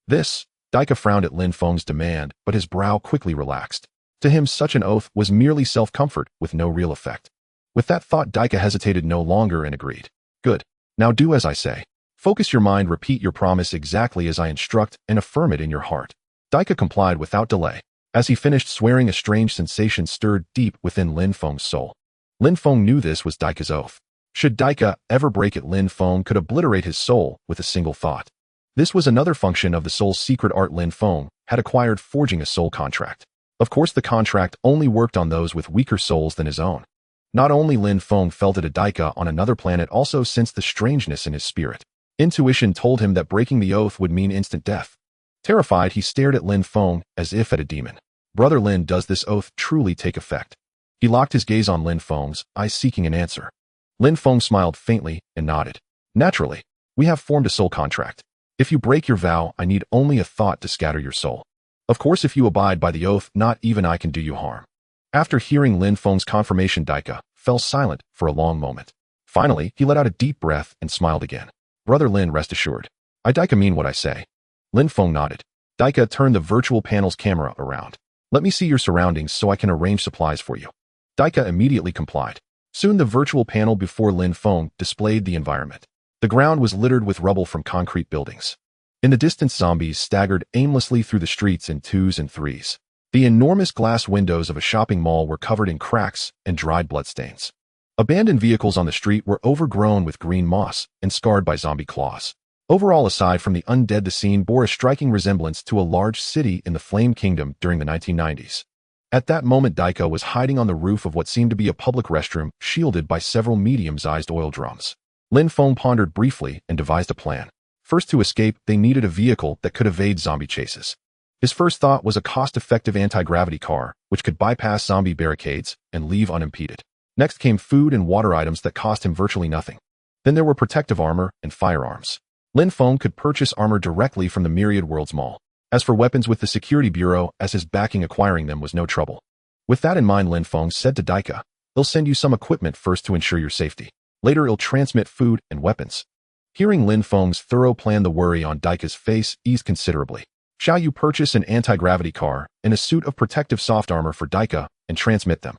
This, Daika frowned at Lin Feng's demand, but his brow quickly relaxed. To him, such an oath was merely self-comfort with no real effect. With that thought, Daika hesitated no longer and agreed. Good. Now do as I say. Focus your mind, repeat your promise exactly as I instruct, and affirm it in your heart. Daika complied without delay. As he finished swearing, a strange sensation stirred deep within Lin Feng's soul. Lin Feng knew this was Daika's oath. Should Daika ever break it, Lin Feng could obliterate his soul with a single thought. This was another function of the soul's secret art. Lin Feng had acquired, forging a soul contract. Of course, the contract only worked on those with weaker souls than his own. Not only Lin Feng felt it, a Daika on another planet also sensed the strangeness in his spirit. Intuition told him that breaking the oath would mean instant death. Terrified, he stared at Lin Feng as if at a demon. Brother Lin, does this oath truly take effect? He locked his gaze on Lin Feng's eyes, seeking an answer. Lin Feng smiled faintly and nodded. Naturally. We have formed a soul contract. If you break your vow, I need only a thought to scatter your soul. Of course, if you abide by the oath, not even I can do you harm. After hearing Lin Feng's confirmation, Daika fell silent for a long moment. Finally, he let out a deep breath and smiled again. Brother Lin, rest assured. I, Daika, mean what I say. Lin Feng nodded. Daika turned the virtual panel's camera around. Let me see your surroundings so I can arrange supplies for you. Daika immediately complied. Soon the virtual panel before Lin Feng displayed the environment. The ground was littered with rubble from concrete buildings. In the distance, zombies staggered aimlessly through the streets in 2s and 3s. The enormous glass windows of a shopping mall were covered in cracks and dried bloodstains. Abandoned vehicles on the street were overgrown with green moss and scarred by zombie claws. Overall, aside from the undead, the scene bore a striking resemblance to a large city in the Flame Kingdom during the 1990s. At that moment, Daika was hiding on the roof of what seemed to be a public restroom, shielded by several medium-sized oil drums. Lin Feng pondered briefly and devised a plan. First, to escape, they needed a vehicle that could evade zombie chases. His first thought was a cost-effective anti-gravity car, which could bypass zombie barricades and leave unimpeded. Next came food and water items that cost him virtually nothing. Then there were protective armor and firearms. Lin Feng could purchase armor directly from the Myriad World's mall. As for weapons, with the Security Bureau as his backing, acquiring them was no trouble. With that in mind, Lin Feng said to Daika, "They'll send you some equipment first to ensure your safety. Later, it'll transmit food and weapons." Hearing Lin Feng's thorough plan, the worry on Daika's face eased considerably. Shall you purchase an anti-gravity car and a suit of protective soft armor for Daika and transmit them?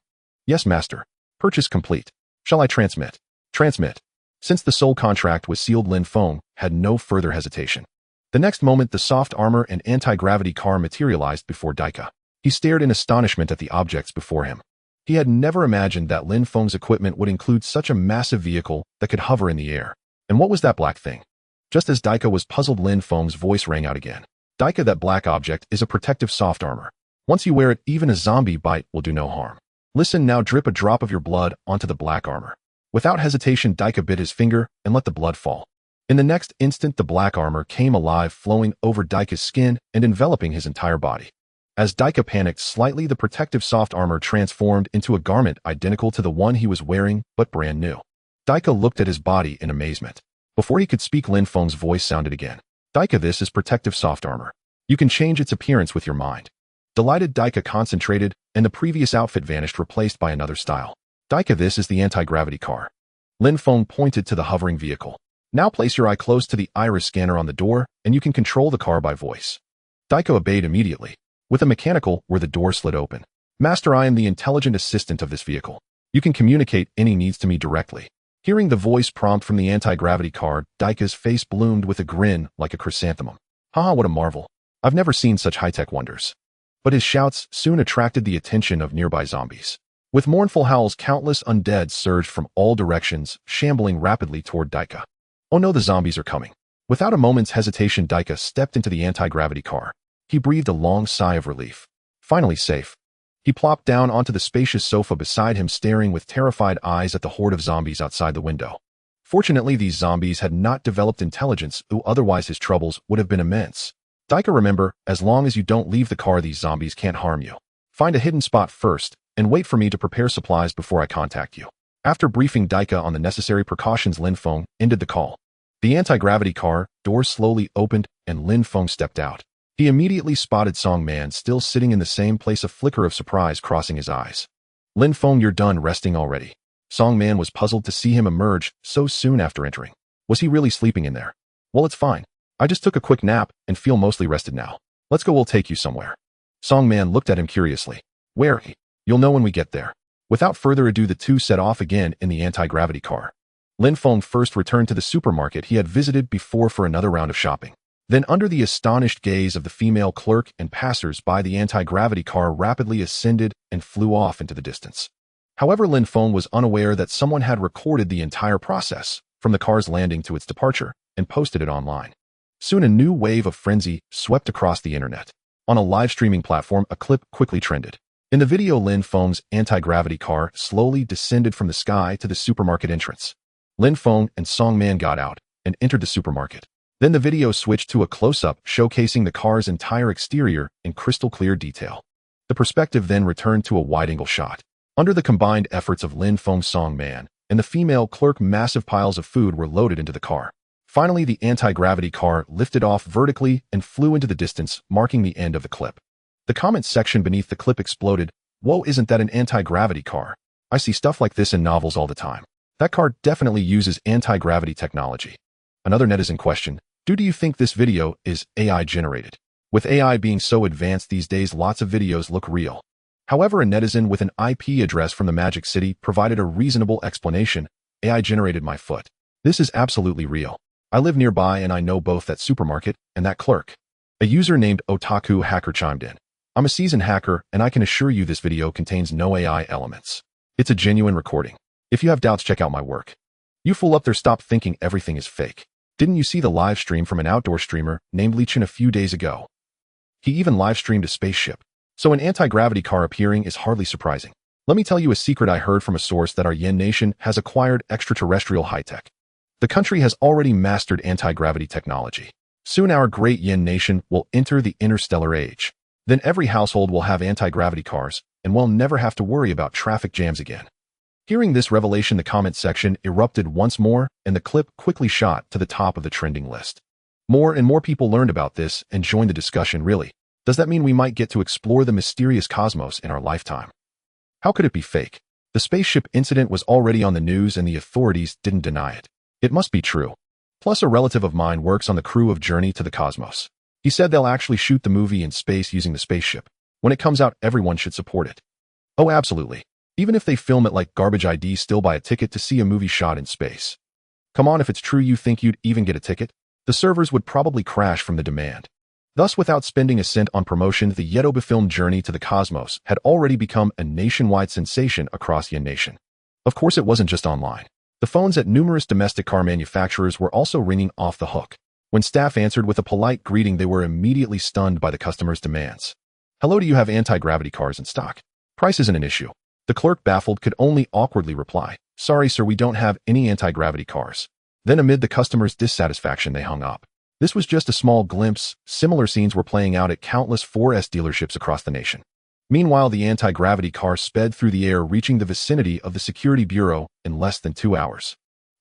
Yes, master. Purchase complete. Shall I transmit? Transmit. Since the soul contract was sealed, Lin Feng had no further hesitation. The next moment, the soft armor and anti-gravity car materialized before Daika. He stared in astonishment at the objects before him. He had never imagined that Lin Feng's equipment would include such a massive vehicle that could hover in the air. And what was that black thing? Just as Daika was puzzled, Lin Feng's voice rang out again. Daika, that black object is a protective soft armor. Once you wear it, even a zombie bite will do no harm. Listen now, drip a drop of your blood onto the black armor. Without hesitation, Daika bit his finger and let the blood fall. In the next instant, the black armor came alive, flowing over Daika's skin and enveloping his entire body. As Daika panicked slightly, the protective soft armor transformed into a garment identical to the one he was wearing, but brand new. Daika looked at his body in amazement. Before he could speak, Lin Feng's voice sounded again. Daika, this is protective soft armor. You can change its appearance with your mind. Delighted, Daika concentrated, and the previous outfit vanished, replaced by another style. Daika, this is the anti-gravity car. Lin Feng pointed to the hovering vehicle. Now place your eye close to the iris scanner on the door, and you can control the car by voice. Daika obeyed immediately. With a mechanical, where the door slid open. Master, I am the intelligent assistant of this vehicle. You can communicate any needs to me directly. Hearing the voice prompt from the anti-gravity car, Daika's face bloomed with a grin like a chrysanthemum. Haha, what a marvel. I've never seen such high-tech wonders. But his shouts soon attracted the attention of nearby zombies. With mournful howls, countless undead surged from all directions, shambling rapidly toward Daika. Oh no, the zombies are coming. Without a moment's hesitation, Daika stepped into the anti-gravity car. He breathed a long sigh of relief. Finally safe. He plopped down onto the spacious sofa beside him, staring with terrified eyes at the horde of zombies outside the window. Fortunately, these zombies had not developed intelligence, or otherwise his troubles would have been immense. Daika, remember, as long as you don't leave the car, these zombies can't harm you. Find a hidden spot first, and wait for me to prepare supplies before I contact you. After briefing Daika on the necessary precautions, Lin Feng ended the call. The anti-gravity car doors slowly opened, and Lin Feng stepped out. He immediately spotted Song Man still sitting in the same place, a flicker of surprise crossing his eyes. Lin Feng, you're done resting already. Song Man was puzzled to see him emerge so soon after entering. Was he really sleeping in there? Well, it's fine. I just took a quick nap and feel mostly rested now. Let's go, we'll take you somewhere. Song Man looked at him curiously. Where? You'll know when we get there. Without further ado, the two set off again in the anti-gravity car. Lin Feng first returned to the supermarket he had visited before for another round of shopping. Then, under the astonished gaze of the female clerk and passers-by, the anti-gravity car rapidly ascended and flew off into the distance. However, Lin Feng was unaware that someone had recorded the entire process, from the car's landing to its departure, and posted it online. Soon a new wave of frenzy swept across the internet. On a live-streaming platform, a clip quickly trended. In the video, Lin Feng's anti-gravity car slowly descended from the sky to the supermarket entrance. Lin Feng and Song Man got out and entered the supermarket. Then the video switched to a close-up showcasing the car's entire exterior in crystal-clear detail. The perspective then returned to a wide-angle shot. Under the combined efforts of Lin Feng, Song Man, and the female clerk, massive piles of food were loaded into the car. Finally, the anti-gravity car lifted off vertically and flew into the distance, marking the end of the clip. The comment section beneath the clip exploded. Whoa, isn't that an anti-gravity car? I see stuff like this in novels all the time. That car definitely uses anti-gravity technology. Another netizen question, do you think this video is AI generated? With AI being so advanced these days, lots of videos look real. However, a netizen with an IP address from the Magic City provided a reasonable explanation. AI generated my foot. This is absolutely real. I live nearby and I know both that supermarket and that clerk. A user named Otaku Hacker chimed in. I'm a seasoned hacker and I can assure you this video contains no AI elements. It's a genuine recording. If you have doubts, check out my work. You fool up there, stop thinking everything is fake. Didn't you see the live stream from an outdoor streamer named Lichin a few days ago? He even live streamed a spaceship. So an anti-gravity car appearing is hardly surprising. Let me tell you a secret I heard from a source that our Yen nation has acquired extraterrestrial high-tech. The country has already mastered anti-gravity technology. Soon our great Yen nation will enter the interstellar age. Then every household will have anti-gravity cars, and we'll never have to worry about traffic jams again. Hearing this revelation, the comment section erupted once more, and the clip quickly shot to the top of the trending list. More and more people learned about this and joined the discussion. Really, does that mean we might get to explore the mysterious cosmos in our lifetime? How could it be fake? The spaceship incident was already on the news and the authorities didn't deny it. It must be true. Plus, a relative of mine works on the crew of Journey to the Cosmos. He said they'll actually shoot the movie in space using the spaceship. When it comes out, everyone should support it. Oh, absolutely. Even if they film it like garbage, I'd still buy a ticket to see a movie shot in space. Come on, if it's true, you think you'd even get a ticket? The servers would probably crash from the demand. Thus, without spending a cent on promotion, the Yetobafilm journey to the cosmos had already become a nationwide sensation across Yen Nation. Of course, it wasn't just online. The phones at numerous domestic car manufacturers were also ringing off the hook. When staff answered with a polite greeting, they were immediately stunned by the customer's demands. "Hello, do you have anti-gravity cars in stock? Price isn't an issue." The clerk, baffled, could only awkwardly reply, "Sorry, sir, we don't have any anti-gravity cars." Then, amid the customer's dissatisfaction, they hung up. This was just a small glimpse. Similar scenes were playing out at countless 4S dealerships across the nation. Meanwhile, the anti-gravity car sped through the air, reaching the vicinity of the Security Bureau in less than 2 hours.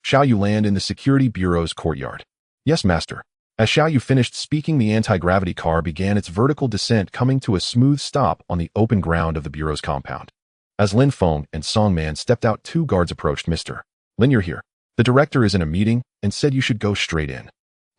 Xiao Yu land in the Security Bureau's courtyard. "Yes, master." As Xiao Yu finished speaking, the anti-gravity car began its vertical descent, coming to a smooth stop on the open ground of the Bureau's compound. As Lin Feng and Song Man stepped out, 2 guards approached. "Mr. Lin, you're here. The director is in a meeting and said you should go straight in."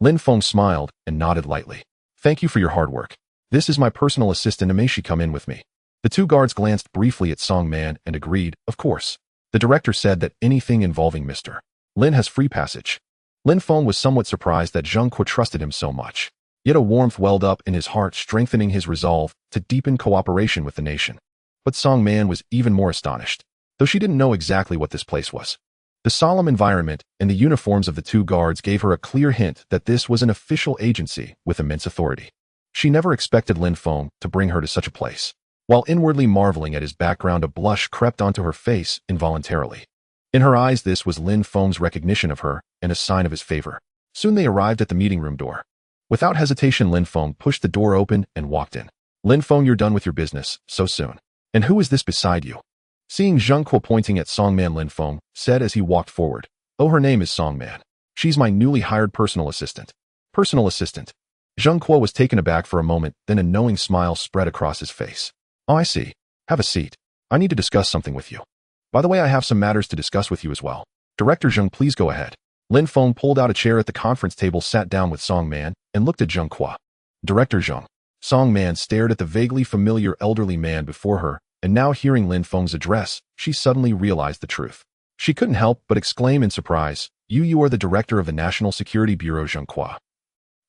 Lin Feng smiled and nodded lightly. "Thank you for your hard work. This is my personal assistant. May she come in with me?" The 2 guards glanced briefly at Song Man and agreed, "Of course." The director said that anything involving Mr. Lin has free passage. Lin Feng was somewhat surprised that Zheng Kuo trusted him so much. Yet a warmth welled up in his heart, strengthening his resolve to deepen cooperation with the nation. But Song Man was even more astonished, though she didn't know exactly what this place was. The solemn environment and the uniforms of the 2 guards gave her a clear hint that this was an official agency with immense authority. She never expected Lin Feng to bring her to such a place. While inwardly marveling at his background, a blush crept onto her face involuntarily. In her eyes, this was Lin Feng's recognition of her and a sign of his favor. Soon they arrived at the meeting room door. Without hesitation, Lin Feng pushed the door open and walked in. "Lin Feng, you're done with your business so soon. And who is this beside you?" Seeing Zheng Kuo pointing at Song Man, Lin Feng said as he walked forward, "Oh, her name is Song Man. She's my newly hired personal assistant." "Personal assistant?" Zheng Kuo was taken aback for a moment, then a knowing smile spread across his face. "Oh, I see. Have a seat. I need to discuss something with you. By the way, I have some matters to discuss with you as well." "Director Zheng, please go ahead." Lin Feng pulled out a chair at the conference table, sat down with Song Man, and looked at Zheng Kuo. "Director Zheng." Song Man stared at the vaguely familiar elderly man before her, and now hearing Lin Feng's address, she suddenly realized the truth. She couldn't help but exclaim in surprise, You are the director of the National Security Bureau, Zheng Kuo."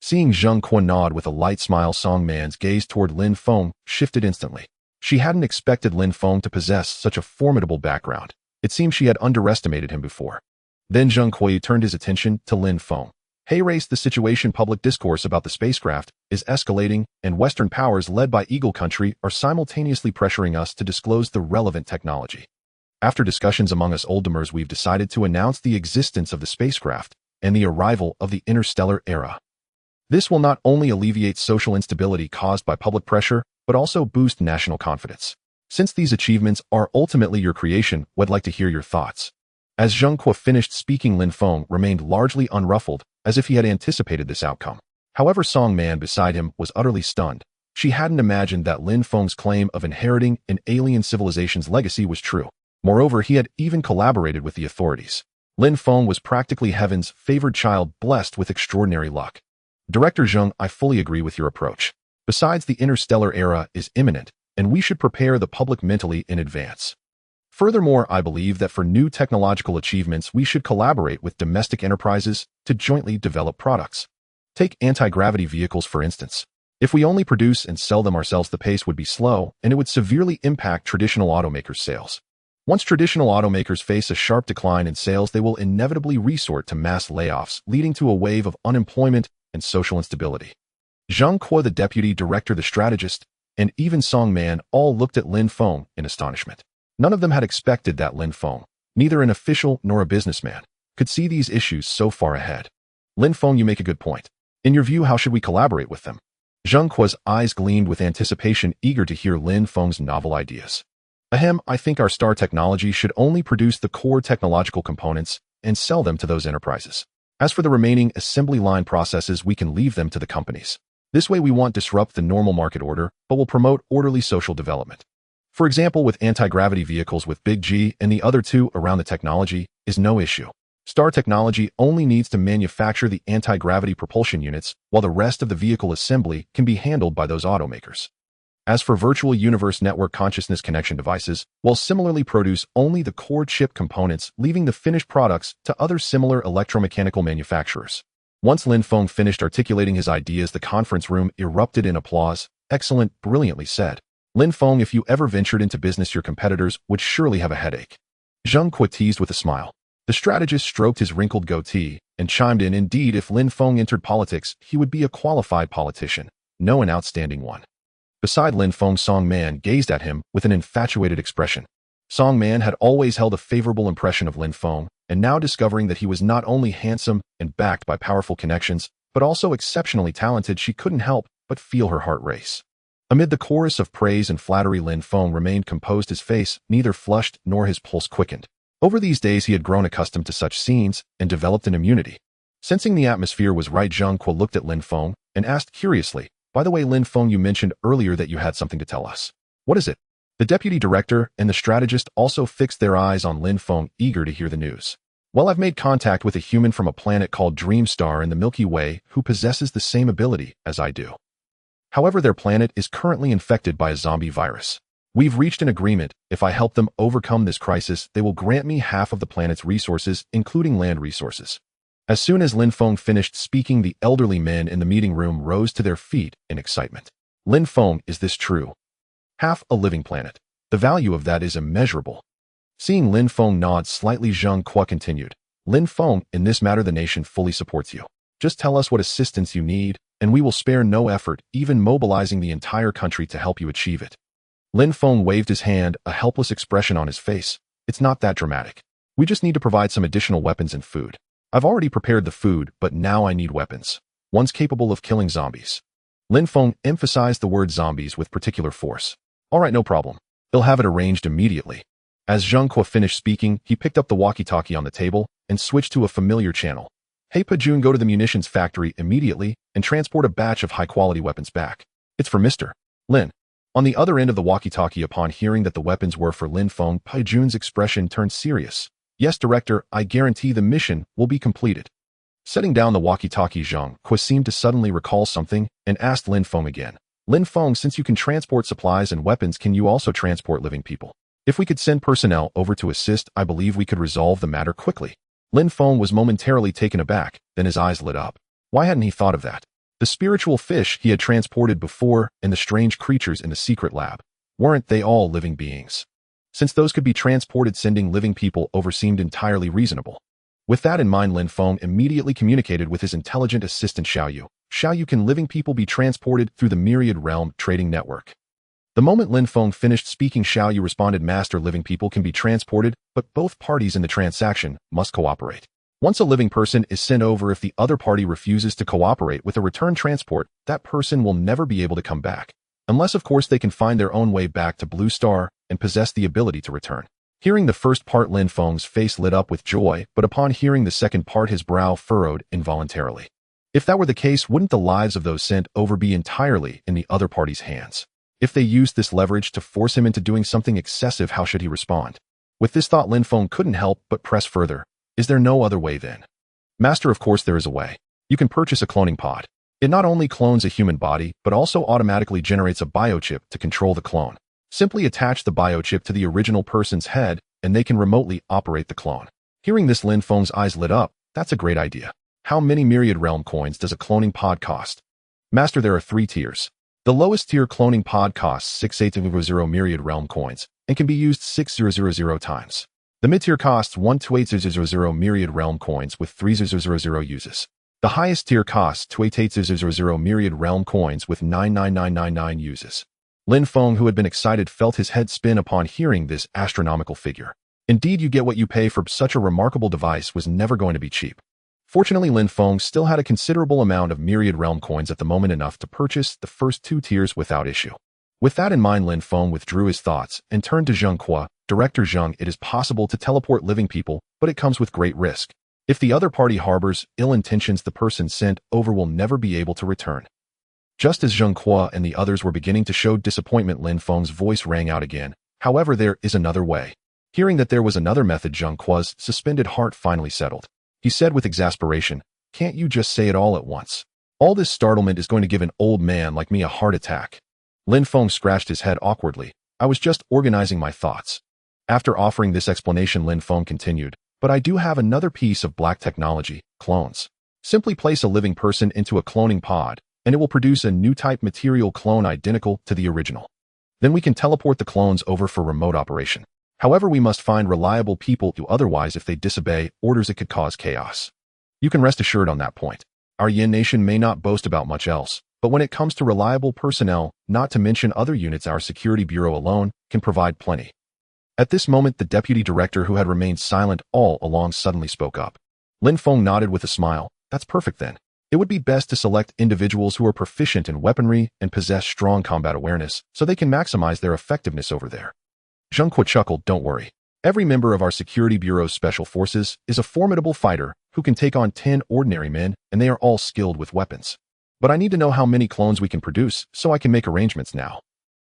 Seeing Zheng Kuo nod with a light smile, Song Man's gaze toward Lin Feng shifted instantly. She hadn't expected Lin Feng to possess such a formidable background. It seemed she had underestimated him before. Then Zheng Kuo turned his attention to Lin Feng. "Hey, race, the situation, public discourse about the spacecraft is escalating, and Western powers led by Eagle Country are simultaneously pressuring us to disclose the relevant technology. After discussions among us oldtimers, we've decided to announce the existence of the spacecraft and the arrival of the interstellar era. This will not only alleviate social instability caused by public pressure, but also boost national confidence. Since these achievements are ultimately your creation, we'd like to hear your thoughts." As Zheng Kuo finished speaking, Lin Feng remained largely unruffled, as if he had anticipated this outcome. However, Song Man beside him was utterly stunned. She hadn't imagined that Lin Feng's claim of inheriting an alien civilization's legacy was true. Moreover, he had even collaborated with the authorities. Lin Feng was practically heaven's favored child, blessed with extraordinary luck. "Director Zheng, I fully agree with your approach. Besides, the interstellar era is imminent, and we should prepare the public mentally in advance. Furthermore, I believe that for new technological achievements, we should collaborate with domestic enterprises to jointly develop products. Take anti-gravity vehicles, for instance. If we only produce and sell them ourselves, the pace would be slow, and it would severely impact traditional automakers' sales. Once traditional automakers face a sharp decline in sales, they will inevitably resort to mass layoffs, leading to a wave of unemployment and social instability." Zheng Kuo, the deputy director, the strategist, and even Song Man all looked at Lin Feng in astonishment. None of them had expected that Lin Feng, neither an official nor a businessman, could see these issues so far ahead. "Lin Feng, you make a good point. In your view, how should we collaborate with them?" Zheng Kuo's eyes gleamed with anticipation, eager to hear Lin Feng's novel ideas. "Ahem, I think our star technology should only produce the core technological components and sell them to those enterprises. As for the remaining assembly line processes, we can leave them to the companies. This way we won't disrupt the normal market order, but will promote orderly social development. For example, with anti-gravity vehicles with Big G and the other two around, the technology is no issue. Star Technology only needs to manufacture the anti-gravity propulsion units, while the rest of the vehicle assembly can be handled by those automakers. As for virtual universe network consciousness connection devices, we'll similarly produce only the core chip components, leaving the finished products to other similar electromechanical manufacturers. Once Lin Feng finished articulating his ideas, the conference room erupted in applause. Excellent, brilliantly said. Lin Feng, if you ever ventured into business, your competitors would surely have a headache. Zheng Kuo teased with a smile. The strategist stroked his wrinkled goatee and chimed in, indeed, if Lin Feng entered politics, he would be a qualified politician, no an outstanding one. Beside Lin Feng, Song Man gazed at him with an infatuated expression. Song Man had always held a favorable impression of Lin Feng, and now discovering that he was not only handsome and backed by powerful connections, but also exceptionally talented, she couldn't help but feel her heart race. Amid the chorus of praise and flattery, Lin Feng remained composed, his face neither flushed nor his pulse quickened. Over these days he had grown accustomed to such scenes and developed an immunity. Sensing the atmosphere was right, Zheng Kuo looked at Lin Feng and asked curiously, by the way, Lin Feng, you mentioned earlier that you had something to tell us. What is it? The deputy director and the strategist also fixed their eyes on Lin Feng, eager to hear the news. Well, I've made contact with a human from a planet called Dreamstar in the Milky Way who possesses the same ability as I do. However, their planet is currently infected by a zombie virus. We've reached an agreement. If I help them overcome this crisis, they will grant me half of the planet's resources, including land resources. As soon as Lin Feng finished speaking, the elderly men in the meeting room rose to their feet in excitement. Lin Feng, is this true? Half a living planet. The value of that is immeasurable. Seeing Lin Feng nod slightly, Zheng Kuo continued. Lin Feng, in this matter the nation fully supports you. Just tell us what assistance you need, and we will spare no effort, even mobilizing the entire country to help you achieve it. Lin Feng waved his hand, a helpless expression on his face. It's not that dramatic. We just need to provide some additional weapons and food. I've already prepared the food, but now I need weapons. Ones capable of killing zombies. Lin Feng emphasized the word zombies with particular force. All right, no problem. They'll have it arranged immediately. As Zheng Kuo finished speaking, he picked up the walkie-talkie on the table and switched to a familiar channel. Hey Pajun, go to the munitions factory immediately and transport a batch of high-quality weapons back. It's for Mr. Lin. On the other end of the walkie-talkie, upon hearing that the weapons were for Lin Feng, Pajun's expression turned serious. Yes, Director, I guarantee the mission will be completed. Setting down the walkie-talkie, Zheng Kuo seemed to suddenly recall something and asked Lin Feng again. Lin Feng, since you can transport supplies and weapons, can you also transport living people? If we could send personnel over to assist, I believe we could resolve the matter quickly. Lin Feng was momentarily taken aback, then his eyes lit up. Why hadn't he thought of that? The spiritual fish he had transported before and the strange creatures in the secret lab. Weren't they all living beings? Since those could be transported, sending living people over seemed entirely reasonable. With that in mind, Lin Feng immediately communicated with his intelligent assistant Xiaoyu. Xiaoyu, can living people be transported through the Myriad realm trading network? The moment Lin Feng finished speaking, Xiaoyu responded, Master, living people can be transported, but both parties in the transaction must cooperate. Once a living person is sent over, if the other party refuses to cooperate with a return transport, that person will never be able to come back. Unless, of course, they can find their own way back to Blue Star and possess the ability to return. Hearing the first part, Lin Feng's face lit up with joy, but upon hearing the second part, his brow furrowed involuntarily. If that were the case, wouldn't the lives of those sent over be entirely in the other party's hands? If they used this leverage to force him into doing something excessive, how should he respond? With this thought, Lin Feng couldn't help but press further. Is there no other way then? Master, of course there is a way. You can purchase a cloning pod. It not only clones a human body, but also automatically generates a biochip to control the clone. Simply attach the biochip to the original person's head, and they can remotely operate the clone. Hearing this, Lin Feng's eyes lit up. That's a great idea. How many Myriad realm coins does a cloning pod cost? Master, there are 3 tiers. The lowest tier cloning pod costs 6800 Myriad realm coins and can be used 6000 times. The mid-tier costs 12800 Myriad realm coins with 3000 uses. The highest tier costs 28800 Myriad realm coins with 99999 uses. Lin Feng, who had been excited, felt his head spin upon hearing this astronomical figure. Indeed, you get what you pay for such a remarkable device was never going to be cheap. Fortunately, Lin Feng still had a considerable amount of Myriad realm coins at the moment, enough to purchase the first 2 tiers without issue. With that in mind, Lin Feng withdrew his thoughts and turned to Zheng Kuo. Director Zheng, it is possible to teleport living people, but it comes with great risk. If the other party harbors ill intentions, the person sent over will never be able to return. Just as Zheng Kuo and the others were beginning to show disappointment, Lin Feng's voice rang out again. However, there is another way. Hearing that there was another method, Zheng Kuo's suspended heart finally settled. He said with exasperation, can't you just say it all at once? All this startlement is going to give an old man like me a heart attack. Lin Feng scratched his head awkwardly. I was just organizing my thoughts. After offering this explanation, Lin Feng continued, but I do have another piece of black technology, clones. Simply place a living person into a cloning pod, and it will produce a new type material clone identical to the original. Then we can teleport the clones over for remote operation. However, we must find reliable people who otherwise if they disobey orders it could cause chaos. You can rest assured on that point. Our Yin Nation may not boast about much else, but when it comes to reliable personnel, not to mention other units, our security bureau alone can provide plenty. At this moment, the deputy director who had remained silent all along suddenly spoke up. Lin Feng nodded with a smile. That's perfect then. It would be best to select individuals who are proficient in weaponry and possess strong combat awareness so they can maximize their effectiveness over there. Zheng Kuo chuckled, don't worry. Every member of our security bureau's special forces is a formidable fighter who can take on 10 ordinary men, and they are all skilled with weapons. But I need to know how many clones we can produce so I can make arrangements now.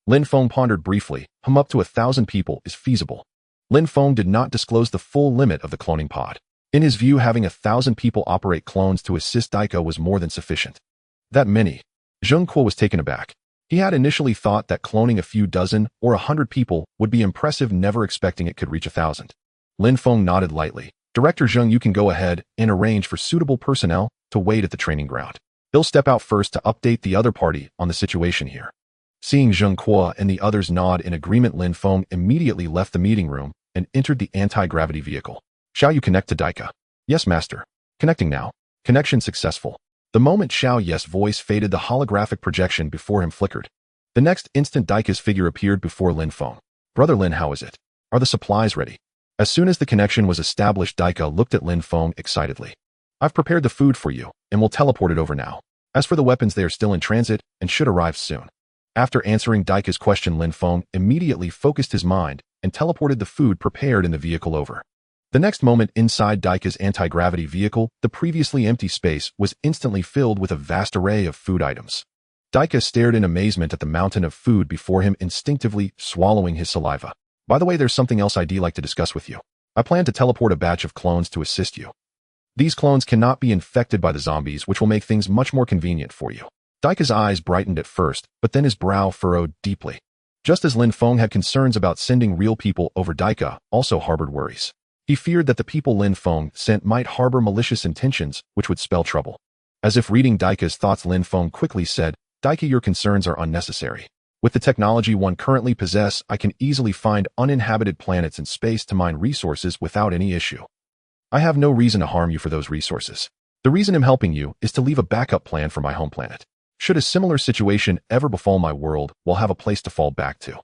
Lin Feng pondered briefly. Up to 1,000 people is feasible. Lin Feng did not disclose the full limit of the cloning pod. In his view, having 1,000 people operate clones to assist Daika was more than sufficient. That many? Zheng Kuo was taken aback. He had initially thought that cloning a few dozen or 100 people would be impressive, never expecting it could reach 1,000. Lin Feng nodded lightly. Director Zheng, you can go ahead and arrange for suitable personnel to wait at the training ground. He'll step out first to update the other party on the situation here. Seeing Zheng Kuo and the others nod in agreement, Lin Feng immediately left the meeting room and entered the anti-gravity vehicle. Shall you connect to Daika? Yes, master. Connecting now. Connection successful. The moment Xiao Yes' voice faded, the holographic projection before him flickered. The next instant, Daika's figure appeared before Lin Feng. Brother Lin, how is it? Are the supplies ready? As soon as the connection was established, Daika looked at Lin Feng excitedly. I've prepared the food for you, and will teleport it over now. As for the weapons, they are still in transit and should arrive soon. After answering Daika's question, Lin Feng immediately focused his mind and teleported the food prepared in the vehicle over. The next moment, inside Daika's anti-gravity vehicle, the previously empty space was instantly filled with a vast array of food items. Daika stared in amazement at the mountain of food before him, instinctively swallowing his saliva. By the way, there's something else I'd like to discuss with you. I plan to teleport a batch of clones to assist you. These clones cannot be infected by the zombies, which will make things much more convenient for you. Daika's eyes brightened at first, but then his brow furrowed deeply. Just as Lin Feng had concerns about sending real people over, Daika also harbored worries. He feared that the people Lin Feng sent might harbor malicious intentions, which would spell trouble. As if reading Daika's thoughts, Lin Feng quickly said, Daika, your concerns are unnecessary. With the technology one currently possesses, I can easily find uninhabited planets in space to mine resources without any issue. I have no reason to harm you for those resources. The reason I'm helping you is to leave a backup plan for my home planet. Should a similar situation ever befall my world, we'll have a place to fall back to.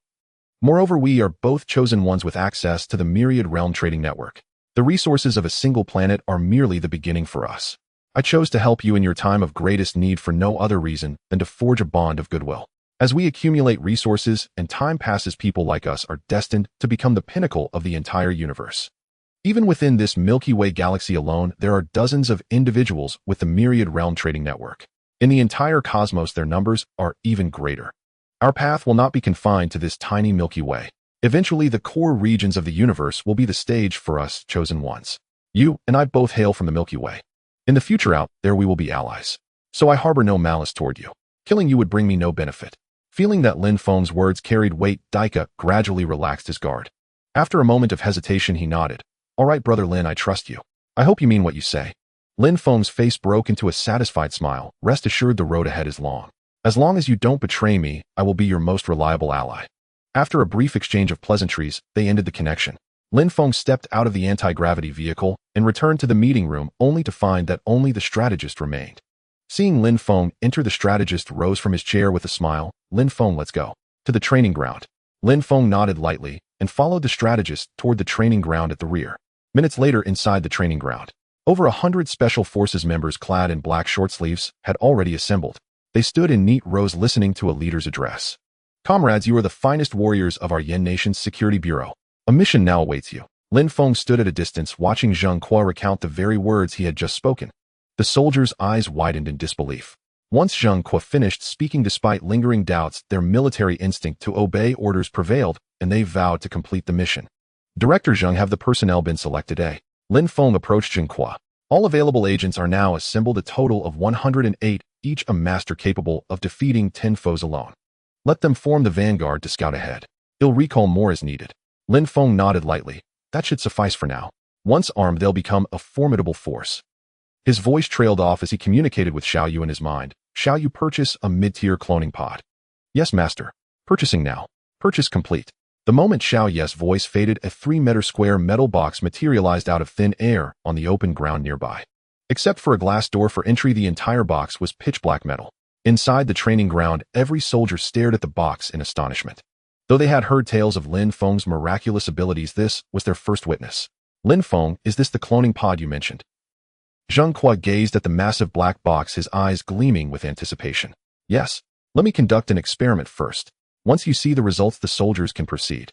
Moreover, we are both chosen ones with access to the Myriad realm trading network. The resources of a single planet are merely the beginning for us. I chose to help you in your time of greatest need for no other reason than to forge a bond of goodwill. As we accumulate resources and time passes, people like us are destined to become the pinnacle of the entire universe. Even within this Milky Way galaxy alone, there are dozens of individuals with the Myriad realm trading network. In the entire cosmos, their numbers are even greater. Our path will not be confined to this tiny Milky Way. Eventually, the core regions of the universe will be the stage for us chosen ones. You and I both hail from the Milky Way. In the future out there, we will be allies. So I harbor no malice toward you. Killing you would bring me no benefit. Feeling that Lin Feng's words carried weight, Daika gradually relaxed his guard. After a moment of hesitation, he nodded. All right, Brother Lin, I trust you. I hope you mean what you say. Lin Feng's face broke into a satisfied smile. Rest assured, the road ahead is long. As long as you don't betray me, I will be your most reliable ally. After a brief exchange of pleasantries, they ended the connection. Lin Feng stepped out of the anti-gravity vehicle and returned to the meeting room only to find that only the strategist remained. Seeing Lin Feng enter, the strategist rose from his chair with a smile. Lin Feng, let's go. To the training ground. Lin Feng nodded lightly and followed the strategist toward the training ground at the rear. Minutes later, inside the training ground, over 100 Special Forces members clad in black short sleeves had already assembled. They stood in neat rows listening to a leader's address. Comrades, you are the finest warriors of our Yin Nation's Security Bureau. A mission now awaits you. Lin Feng stood at a distance watching Zheng Kuo recount the very words he had just spoken. The soldiers' eyes widened in disbelief. Once Zheng Kuo finished speaking, despite lingering doubts, their military instinct to obey orders prevailed, and they vowed to complete the mission. Director Zheng, have the personnel been selected? Lin Feng approached Zheng Kuo. All available agents are now assembled, a total of 108, each a master capable of defeating 10 foes alone. Let them form the vanguard to scout ahead. He'll recall more as needed. Lin Feng nodded lightly. That should suffice for now. Once armed, they'll become a formidable force. His voice trailed off as he communicated with Xiao Yu in his mind. Xiao Yu, purchase a mid-tier cloning pod. Yes, master. Purchasing now. Purchase complete. The moment Xiao Yu's voice faded, a 3-meter square metal box materialized out of thin air on the open ground nearby. Except for a glass door for entry, the entire box was pitch black metal. Inside the training ground, every soldier stared at the box in astonishment. Though they had heard tales of Lin Feng's miraculous abilities, this was their first witness. Lin Feng, is this the cloning pod you mentioned? Zheng Kuo gazed at the massive black box, his eyes gleaming with anticipation. Yes. Let me conduct an experiment first. Once you see the results, the soldiers can proceed.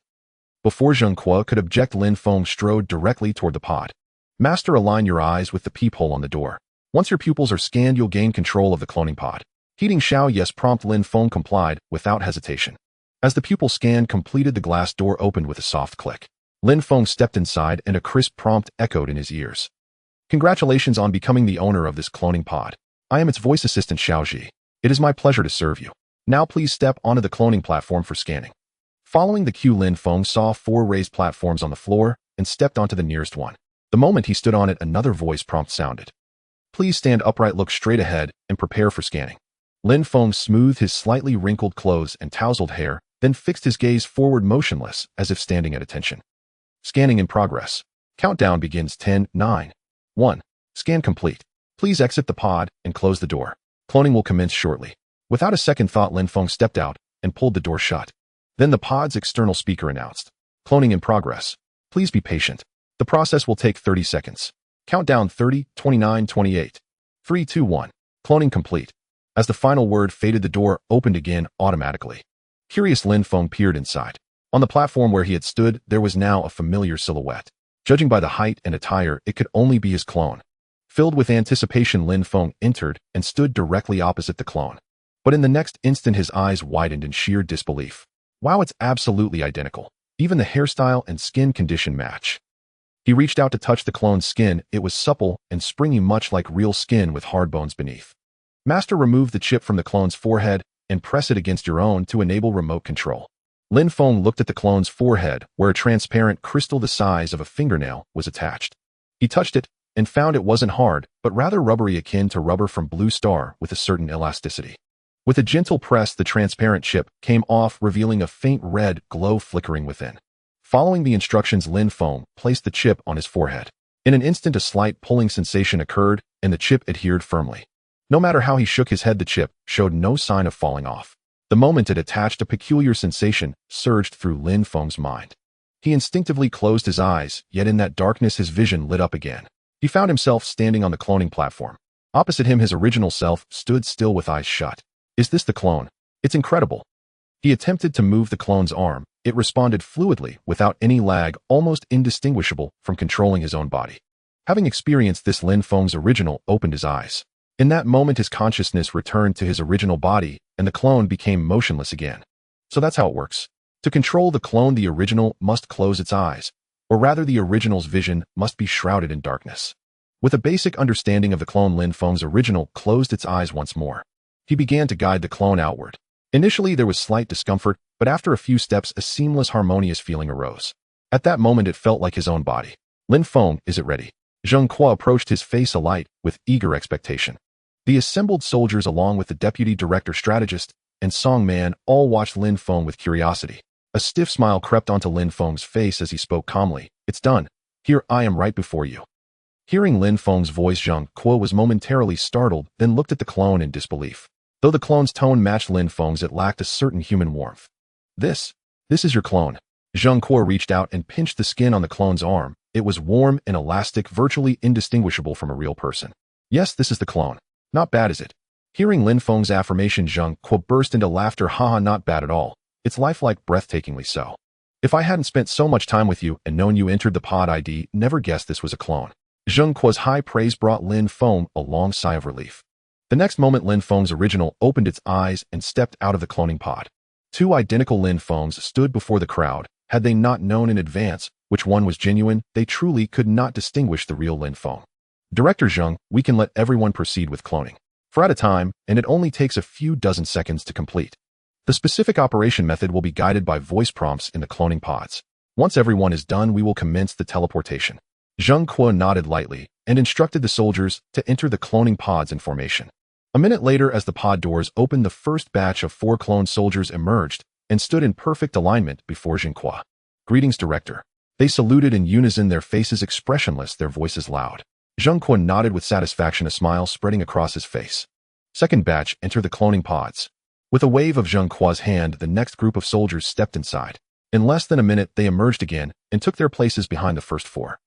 Before Zheng Kuo could object, Lin Feng strode directly toward the pod. Master, align your eyes with the peephole on the door. Once your pupils are scanned, you'll gain control of the cloning pod. Heeding Xiao Yu's prompt, Lin Feng complied without hesitation. As the pupil scan completed, the glass door opened with a soft click. Lin Feng stepped inside and a crisp prompt echoed in his ears. Congratulations on becoming the owner of this cloning pod. I am its voice assistant Xiao Ji. It is my pleasure to serve you. Now please step onto the cloning platform for scanning. Following the cue, Lin Feng saw 4 raised platforms on the floor and stepped onto the nearest one. The moment he stood on it, another voice prompt sounded. Please stand upright, look straight ahead, and prepare for scanning. Lin Feng smoothed his slightly wrinkled clothes and tousled hair, then fixed his gaze forward, motionless, as if standing at attention. Scanning in progress. Countdown begins. 10, 9, 1. Scan complete. Please exit the pod and close the door. Cloning will commence shortly. Without a second thought, Lin Feng stepped out and pulled the door shut. Then the pod's external speaker announced. Cloning in progress. Please be patient. The process will take 30 seconds. Countdown. 30, 29, 28. 3, 2, 1. Cloning complete. As the final word faded, the door opened again automatically. Curious, Lin Feng peered inside. On the platform where he had stood, there was now a familiar silhouette. Judging by the height and attire, it could only be his clone. Filled with anticipation, Lin Feng entered and stood directly opposite the clone. But in the next instant, his eyes widened in sheer disbelief. Wow, it's absolutely identical. Even the hairstyle and skin condition match. He reached out to touch the clone's skin. It was supple and springy, much like real skin with hard bones beneath. Master, remove the chip from the clone's forehead and press it against your own to enable remote control. Lin Feng looked at the clone's forehead, where a transparent crystal the size of a fingernail was attached. He touched it and found it wasn't hard, but rather rubbery, akin to rubber from Blue Star, with a certain elasticity. With a gentle press, the transparent chip came off, revealing a faint red glow flickering within. Following the instructions, Lin Feng placed the chip on his forehead. In an instant, a slight pulling sensation occurred, and the chip adhered firmly. No matter how he shook his head, the chip showed no sign of falling off. The moment it attached, a peculiar sensation surged through Lin Feng's mind. He instinctively closed his eyes, yet in that darkness his vision lit up again. He found himself standing on the cloning platform. Opposite him, his original self stood still with eyes shut. Is this the clone? It's incredible. He attempted to move the clone's arm. It responded fluidly, without any lag, almost indistinguishable from controlling his own body. Having experienced this, Lin Feng's original opened his eyes. In that moment, his consciousness returned to his original body, and the clone became motionless again. So that's how it works. To control the clone, the original must close its eyes, or rather the original's vision must be shrouded in darkness. With a basic understanding of the clone, Lin Feng's original closed its eyes once more. He began to guide the clone outward. Initially, there was slight discomfort, but after a few steps, a seamless, harmonious feeling arose. At that moment, it felt like his own body. Lin Feng, is it ready? Zheng Kuo approached, his face alight with eager expectation. The assembled soldiers, along with the deputy director strategist and Song Man, all watched Lin Feng with curiosity. A stiff smile crept onto Lin Feng's face as he spoke calmly. It's done. Here I am right before you. Hearing Lin Feng's voice, Zheng Kuo was momentarily startled, then looked at the clone in disbelief. Though the clone's tone matched Lin Feng's, it lacked a certain human warmth. This is your clone. Zheng Kuo reached out and pinched the skin on the clone's arm. It was warm and elastic, virtually indistinguishable from a real person. Yes, this is the clone. Not bad, is it? Hearing Lin Feng's affirmation, Zheng Kuo burst into laughter. Haha, not bad at all. It's lifelike, breathtakingly so. If I hadn't spent so much time with you and known you entered the pod, I'd never guessed this was a clone. Zheng Kuo's high praise brought Lin Feng a long sigh of relief. The next moment, Lin Feng's original opened its eyes and stepped out of the cloning pod. 2 identical Lin Fengs stood before the crowd. Had they not known in advance which one was genuine, they truly could not distinguish the real Lin Feng. Director Zheng, we can let everyone proceed with cloning. For at a time, and it only takes a few dozen seconds to complete. The specific operation method will be guided by voice prompts in the cloning pods. Once everyone is done, we will commence the teleportation. Zheng Kuo nodded lightly and instructed the soldiers to enter the cloning pods in formation. A minute later, as the pod doors opened, the first batch of 4 clone soldiers emerged and stood in perfect alignment before Zheng Kuo. "Greetings, Director." They saluted in unison, their faces expressionless, their voices loud. Zheng Kuo nodded with satisfaction, a smile spreading across his face. Second batch enter the cloning pods. With a wave of Zheng Kuo's hand, the next group of soldiers stepped inside. In less than a minute, they emerged again and took their places behind the first 4.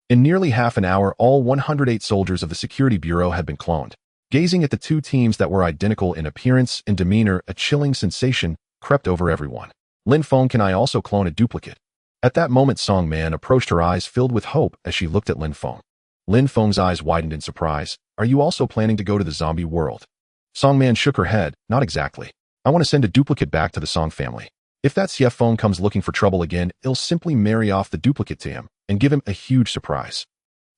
In nearly half an hour, all 108 soldiers of the Security Bureau had been cloned. Gazing at the 2 teams that were identical in appearance and demeanor, a chilling sensation crept over everyone. "Lin Feng, can I also clone a duplicate?" At that moment, Song Man approached, her eyes filled with hope as she looked at Lin Feng. Lin Feng's eyes widened in surprise. "Are you also planning to go to the zombie world?" Song Man shook her head. "Not exactly. I want to send a duplicate back to the Song family. If that Xie Feng comes looking for trouble again, I'll simply marry off the duplicate to him and give him a huge surprise."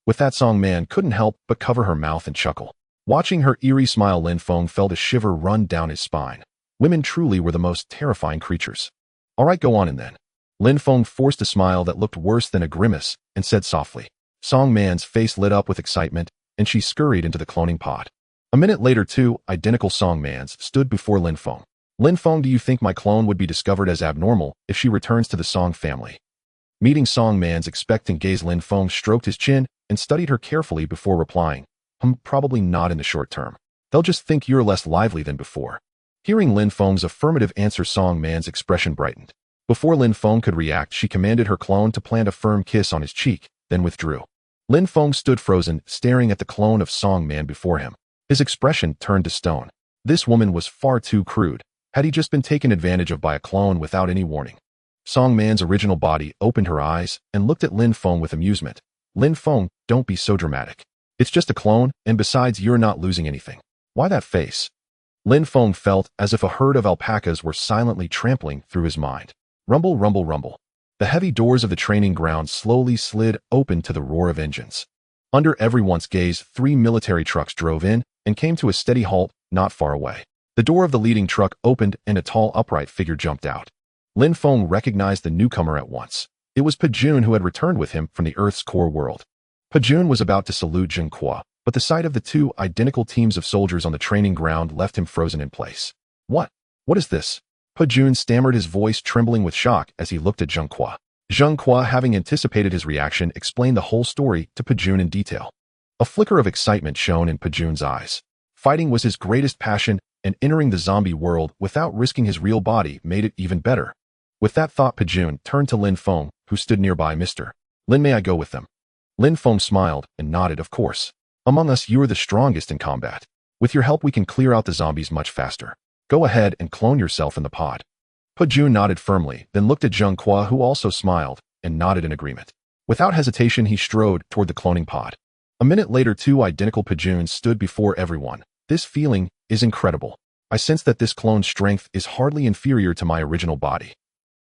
With that, Song Man couldn't help but cover her mouth and chuckle. Watching her eerie smile, Lin Feng felt a shiver run down his spine. Women truly were the most terrifying creatures. "All right, go on in then." Lin Feng forced a smile that looked worse than a grimace and said softly. Song Man's face lit up with excitement, and she scurried into the cloning pod. A minute later, 2 identical Song Mans stood before Lin Feng. "Lin Feng, do you think my clone would be discovered as abnormal if she returns to the Song family?" Meeting Song Man's expectant gaze, Lin Feng stroked his chin and studied her carefully before replying, "Probably not in the short term. They'll just think you're less lively than before." Hearing Lin Feng's affirmative answer, Song Man's expression brightened. Before Lin Feng could react, she commanded her clone to plant a firm kiss on his cheek, then withdrew. Lin Feng stood frozen, staring at the clone of Song Man before him. His expression turned to stone. This woman was far too crude. Had he just been taken advantage of by a clone without any warning? Song Man's original body opened her eyes and looked at Lin Feng with amusement. "Lin Feng, don't be so dramatic. It's just a clone, and besides, you're not losing anything. Why that face?" Lin Feng felt as if a herd of alpacas were silently trampling through his mind. Rumble, rumble, rumble. The heavy doors of the training ground slowly slid open to the roar of engines. Under everyone's gaze, 3 military trucks drove in and came to a steady halt not far away. The door of the leading truck opened and a tall, upright figure jumped out. Lin Feng recognized the newcomer at once. It was Pajun, who had returned with him from the Earth's core world. Pajun was about to salute Zheng Kuo, but the sight of the 2 identical teams of soldiers on the training ground left him frozen in place. What is this?" Pajun stammered, his voice trembling with shock as he looked at Zheng Kuo. Zheng Kuo, having anticipated his reaction, explained the whole story to Pajun in detail. A flicker of excitement shone in Pajun's eyes. Fighting was his greatest passion, and entering the zombie world without risking his real body made it even better. With that thought, Pajun turned to Lin Feng, who stood nearby. "Mr. Lin, may I go with them?" Lin Feng smiled and nodded. "Of course. Among us, you are the strongest in combat. With your help, we can clear out the zombies much faster. Go ahead and clone yourself in the pod." Pajun nodded firmly, then looked at Zheng Kuo, who also smiled and nodded in agreement. Without hesitation, he strode toward the cloning pod. A minute later, 2 identical Pajuns stood before everyone. "This feeling is incredible. I sense that this clone's strength is hardly inferior to my original body."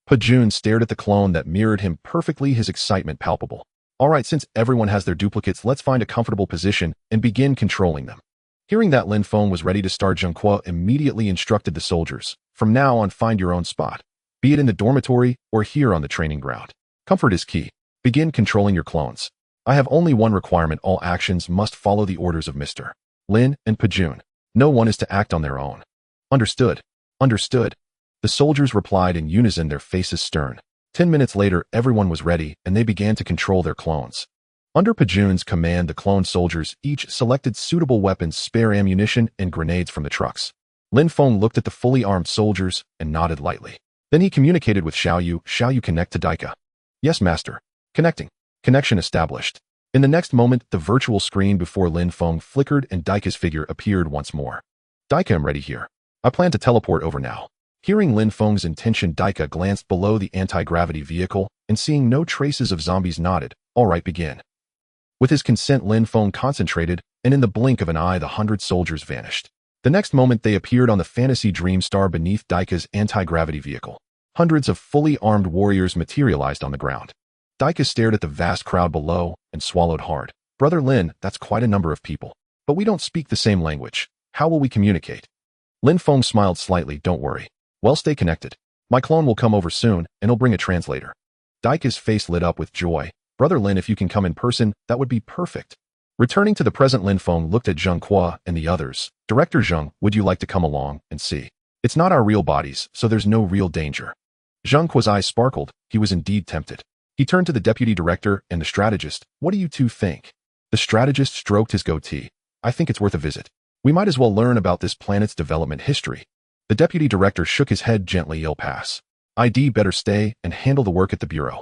Pajun stared at the clone that mirrored him perfectly, his excitement palpable. "All right, since everyone has their duplicates, let's find a comfortable position and begin controlling them." Hearing that Lin Feng was ready to start, Zheng Kuo immediately instructed the soldiers, "From now on, find your own spot, be it in the dormitory or here on the training ground. Comfort is key. Begin controlling your clones. I have only one requirement: all actions must follow the orders of Mr. Lin and Pajun. No one is to act on their own." "Understood. Understood." The soldiers replied in unison, their faces stern. 10 minutes later, everyone was ready, and they began to control their clones. Under Pajun's command, the cloned soldiers each selected suitable weapons, spare ammunition, and grenades from the trucks. Lin Feng looked at the fully armed soldiers and nodded lightly. Then he communicated with Xiaoyu. "Xiaoyu, connect to Daika." "Yes, master." "Connecting." Connection established. In the next moment, the virtual screen before Lin Feng flickered and Daika's figure appeared once more. "Daika, I'm ready here. I plan to teleport over now." Hearing Lin Feng's intention, Daika glanced below the anti-gravity vehicle and, seeing no traces of zombies, nodded. "All right, begin." With his consent, Lin Feng concentrated, and in the blink of an eye, the 100 soldiers vanished. The next moment, they appeared on the fantasy dream star beneath Daika's anti-gravity vehicle. Hundreds of fully armed warriors materialized on the ground. Daika stared at the vast crowd below and swallowed hard. "Brother Lin, that's quite a number of people. But we don't speak the same language. How will we communicate?" Lin Feng smiled slightly. "Don't worry. Well, stay connected. My clone will come over soon, and he'll bring a translator." Daika's face lit up with joy. Brother Lin, if you can come in person, that would be perfect. Returning to the present, Lin Feng looked at Zheng Kuo and the others. Director Zheng, would you like to come along and see? It's not our real bodies, so there's no real danger. Zheng Kuo's eyes sparkled. He was indeed tempted. He turned to the deputy director and the strategist. What do you two think? The strategist stroked his goatee. I think it's worth a visit. We might as well learn about this planet's development history. The deputy director shook his head gently. You'll pass. I'd better stay and handle the work at the bureau.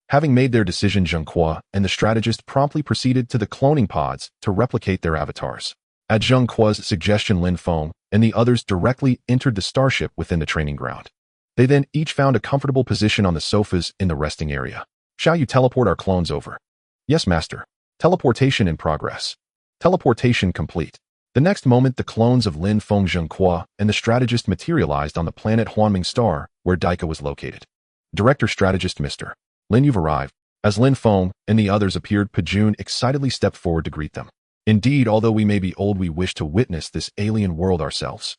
Having made their decision, Zheng Kuo and the strategist promptly proceeded to the cloning pods to replicate their avatars. At Zheng Kuo's suggestion, Lin Feng and the others directly entered the starship within the training ground. They then each found a comfortable position on the sofas in the resting area. Shall you teleport our clones over? Yes, master. Teleportation in progress. Teleportation complete. The next moment, the clones of Lin Feng, Zheng Kuo, and the strategist materialized on the planet Huanming Star, where Daika was located. Director Strategist Mr. Lin, you've arrived. As Lin Feng and the others appeared, Pajun excitedly stepped forward to greet them. Indeed, although we may be old, we wish to witness this alien world ourselves.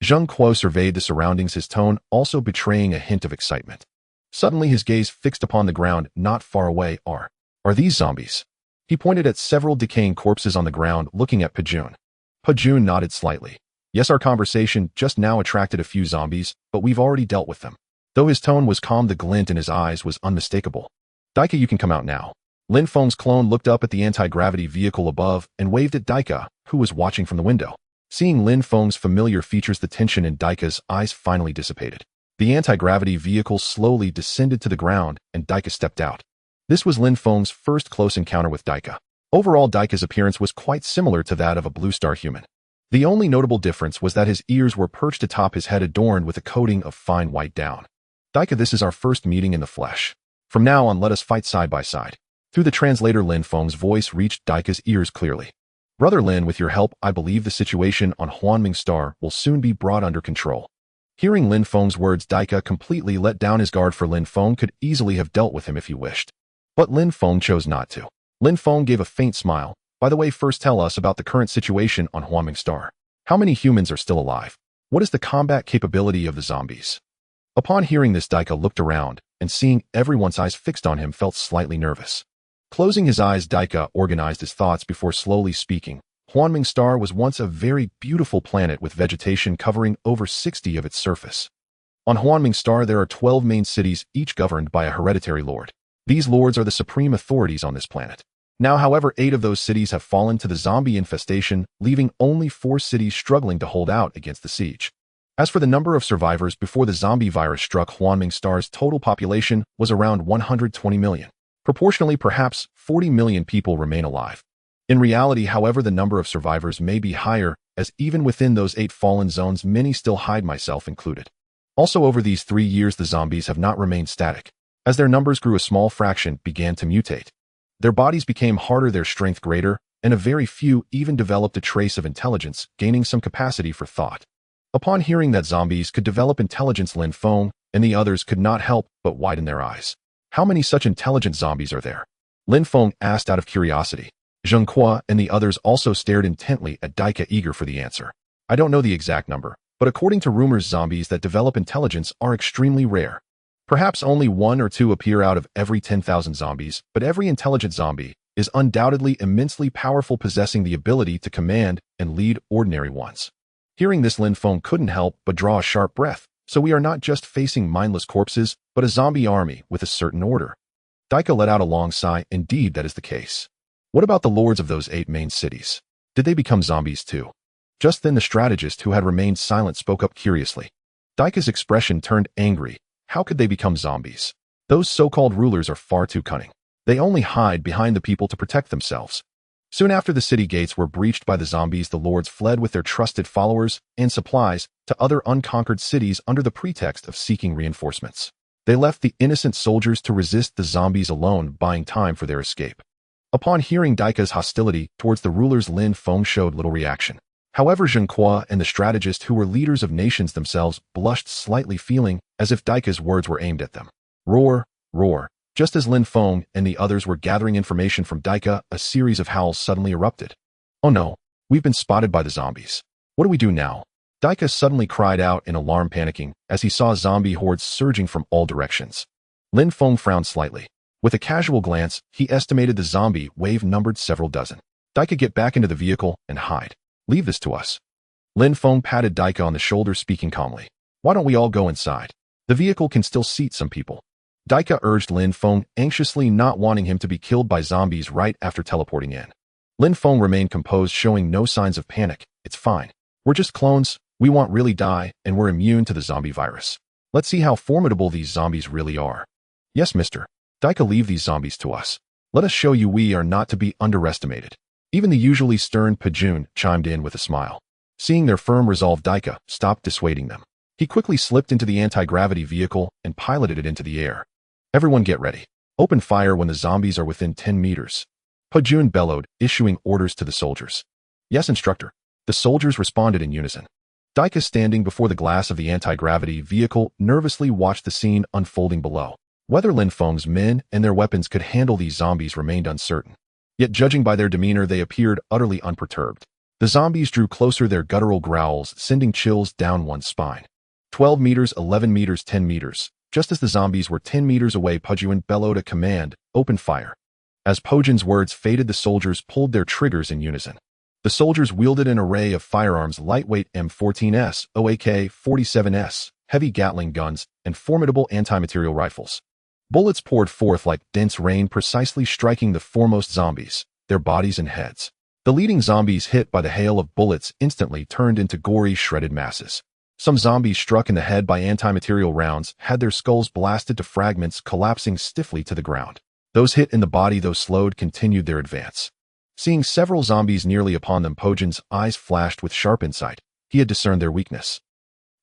Zheng Kuo surveyed the surroundings, his tone also betraying a hint of excitement. Suddenly, his gaze fixed upon the ground not far away. Are these zombies? He pointed at several decaying corpses on the ground, looking at Pajun. Pajun nodded slightly. Yes, our conversation just now attracted a few zombies, but we've already dealt with them. Though his tone was calm, the glint in his eyes was unmistakable. Daika, you can come out now. Lin Feng's clone looked up at the anti-gravity vehicle above and waved at Daika, who was watching from the window. Seeing Lin Feng's familiar features, the tension in Daika's eyes finally dissipated. The anti-gravity vehicle slowly descended to the ground, and Daika stepped out. This was Lin Feng's first close encounter with Daika. Overall, Daika's appearance was quite similar to that of a blue star human. The only notable difference was that his ears were perched atop his head, adorned with a coating of fine white down. Daika, this is our first meeting in the flesh. From now on, let us fight side by side. Through the translator, Lin Feng's voice reached Daika's ears clearly. Brother Lin, with your help, I believe the situation on Huanming Star will soon be brought under control. Hearing Lin Feng's words, Daika completely let down his guard, for Lin Feng could easily have dealt with him if he wished. But Lin Feng chose not to. Lin Feng gave a faint smile. By the way, first tell us about the current situation on Huanming Star. How many humans are still alive? What is the combat capability of the zombies? Upon hearing this, Daika looked around, and seeing everyone's eyes fixed on him, felt slightly nervous. Closing his eyes, Daika organized his thoughts before slowly speaking. Huanming Star was once a very beautiful planet with vegetation covering over 60 of its surface. On Huanming Star, there are 12 main cities, each governed by a hereditary lord. These lords are the supreme authorities on this planet. Now, however, 8 of those cities have fallen to the zombie infestation, leaving only 4 cities struggling to hold out against the siege. As for the number of survivors, before the zombie virus struck, Huanming Star's total population was around 120 million. Proportionally, perhaps 40 million people remain alive. In reality, however, the number of survivors may be higher, as even within those 8 fallen zones, many still hide, myself included. Also, over these 3 years, the zombies have not remained static. As their numbers grew, a small fraction began to mutate. Their bodies became harder, their strength greater, and a very few even developed a trace of intelligence, gaining some capacity for thought. Upon hearing that zombies could develop intelligence, Lin Feng and the others could not help but widen their eyes. How many such intelligent zombies are there? Lin Feng asked out of curiosity. Zheng Kuo and the others also stared intently at Daika, eager for the answer. I don't know the exact number, but according to rumors, zombies that develop intelligence are extremely rare. Perhaps only 1 or 2 appear out of every 10,000 zombies, but every intelligent zombie is undoubtedly immensely powerful, possessing the ability to command and lead ordinary ones. Hearing this, Lin Feng couldn't help but draw a sharp breath. So we are not just facing mindless corpses, but a zombie army with a certain order. Daika let out a long sigh. Indeed, that is the case. What about the lords of those 8 main cities? Did they become zombies too? Just then, the strategist, who had remained silent, spoke up curiously. Daika's expression turned angry. How could they become zombies? Those so-called rulers are far too cunning. They only hide behind the people to protect themselves. Soon after the city gates were breached by the zombies, the lords fled with their trusted followers and supplies to other unconquered cities under the pretext of seeking reinforcements. They left the innocent soldiers to resist the zombies alone, buying time for their escape. Upon hearing Daika's hostility towards the rulers, Lin Feng showed little reaction. However, Zheng Kuo and the strategist, who were leaders of nations themselves, blushed slightly, feeling as if Daika's words were aimed at them. Roar, roar. Just as Lin Feng and the others were gathering information from Daika, a series of howls suddenly erupted. Oh no, we've been spotted by the zombies. What do we do now? Daika suddenly cried out in alarm, panicking as he saw zombie hordes surging from all directions. Lin Feng frowned slightly. With a casual glance, he estimated the zombie wave numbered several dozen. Daika, get back into the vehicle and hide. Leave this to us. Lin Feng patted Daika on the shoulder, speaking calmly. Why don't we all go inside? The vehicle can still seat some people. Daika urged Lin Feng, anxiously, not wanting him to be killed by zombies right after teleporting in. Lin Feng remained composed, showing no signs of panic. It's fine. We're just clones. We won't really die, and we're immune to the zombie virus. Let's see how formidable these zombies really are. Yes, mister. Daika, leave these zombies to us. Let us show you we are not to be underestimated. Even the usually stern Pajun chimed in with a smile. Seeing their firm resolve, Daika stopped dissuading them. He quickly slipped into the anti-gravity vehicle and piloted it into the air. Everyone get ready. Open fire when the zombies are within 10 meters. Pajun bellowed, issuing orders to the soldiers. Yes, instructor. The soldiers responded in unison. Daika, standing before the glass of the anti-gravity vehicle, nervously watched the scene unfolding below. Whether Lin Feng's men and their weapons could handle these zombies remained uncertain. Yet judging by their demeanor, they appeared utterly unperturbed. The zombies drew closer, their guttural growls sending chills down one's spine. 12 meters, 11 meters, 10 meters. Just as the zombies were 10 meters away, Pajun bellowed a command, open fire. As Pojun's words faded, the soldiers pulled their triggers in unison. The soldiers wielded an array of firearms: lightweight M14s, AK-47s, heavy Gatling guns, and formidable anti-material rifles. Bullets poured forth like dense rain, precisely striking the foremost zombies, their bodies and heads. The leading zombies, hit by the hail of bullets, instantly turned into gory, shredded masses. Some zombies struck in the head by anti-material rounds had their skulls blasted to fragments, collapsing stiffly to the ground. Those hit in the body, though slowed, continued their advance. Seeing several zombies nearly upon them, Pojun's eyes flashed with sharp insight. He had discerned their weakness.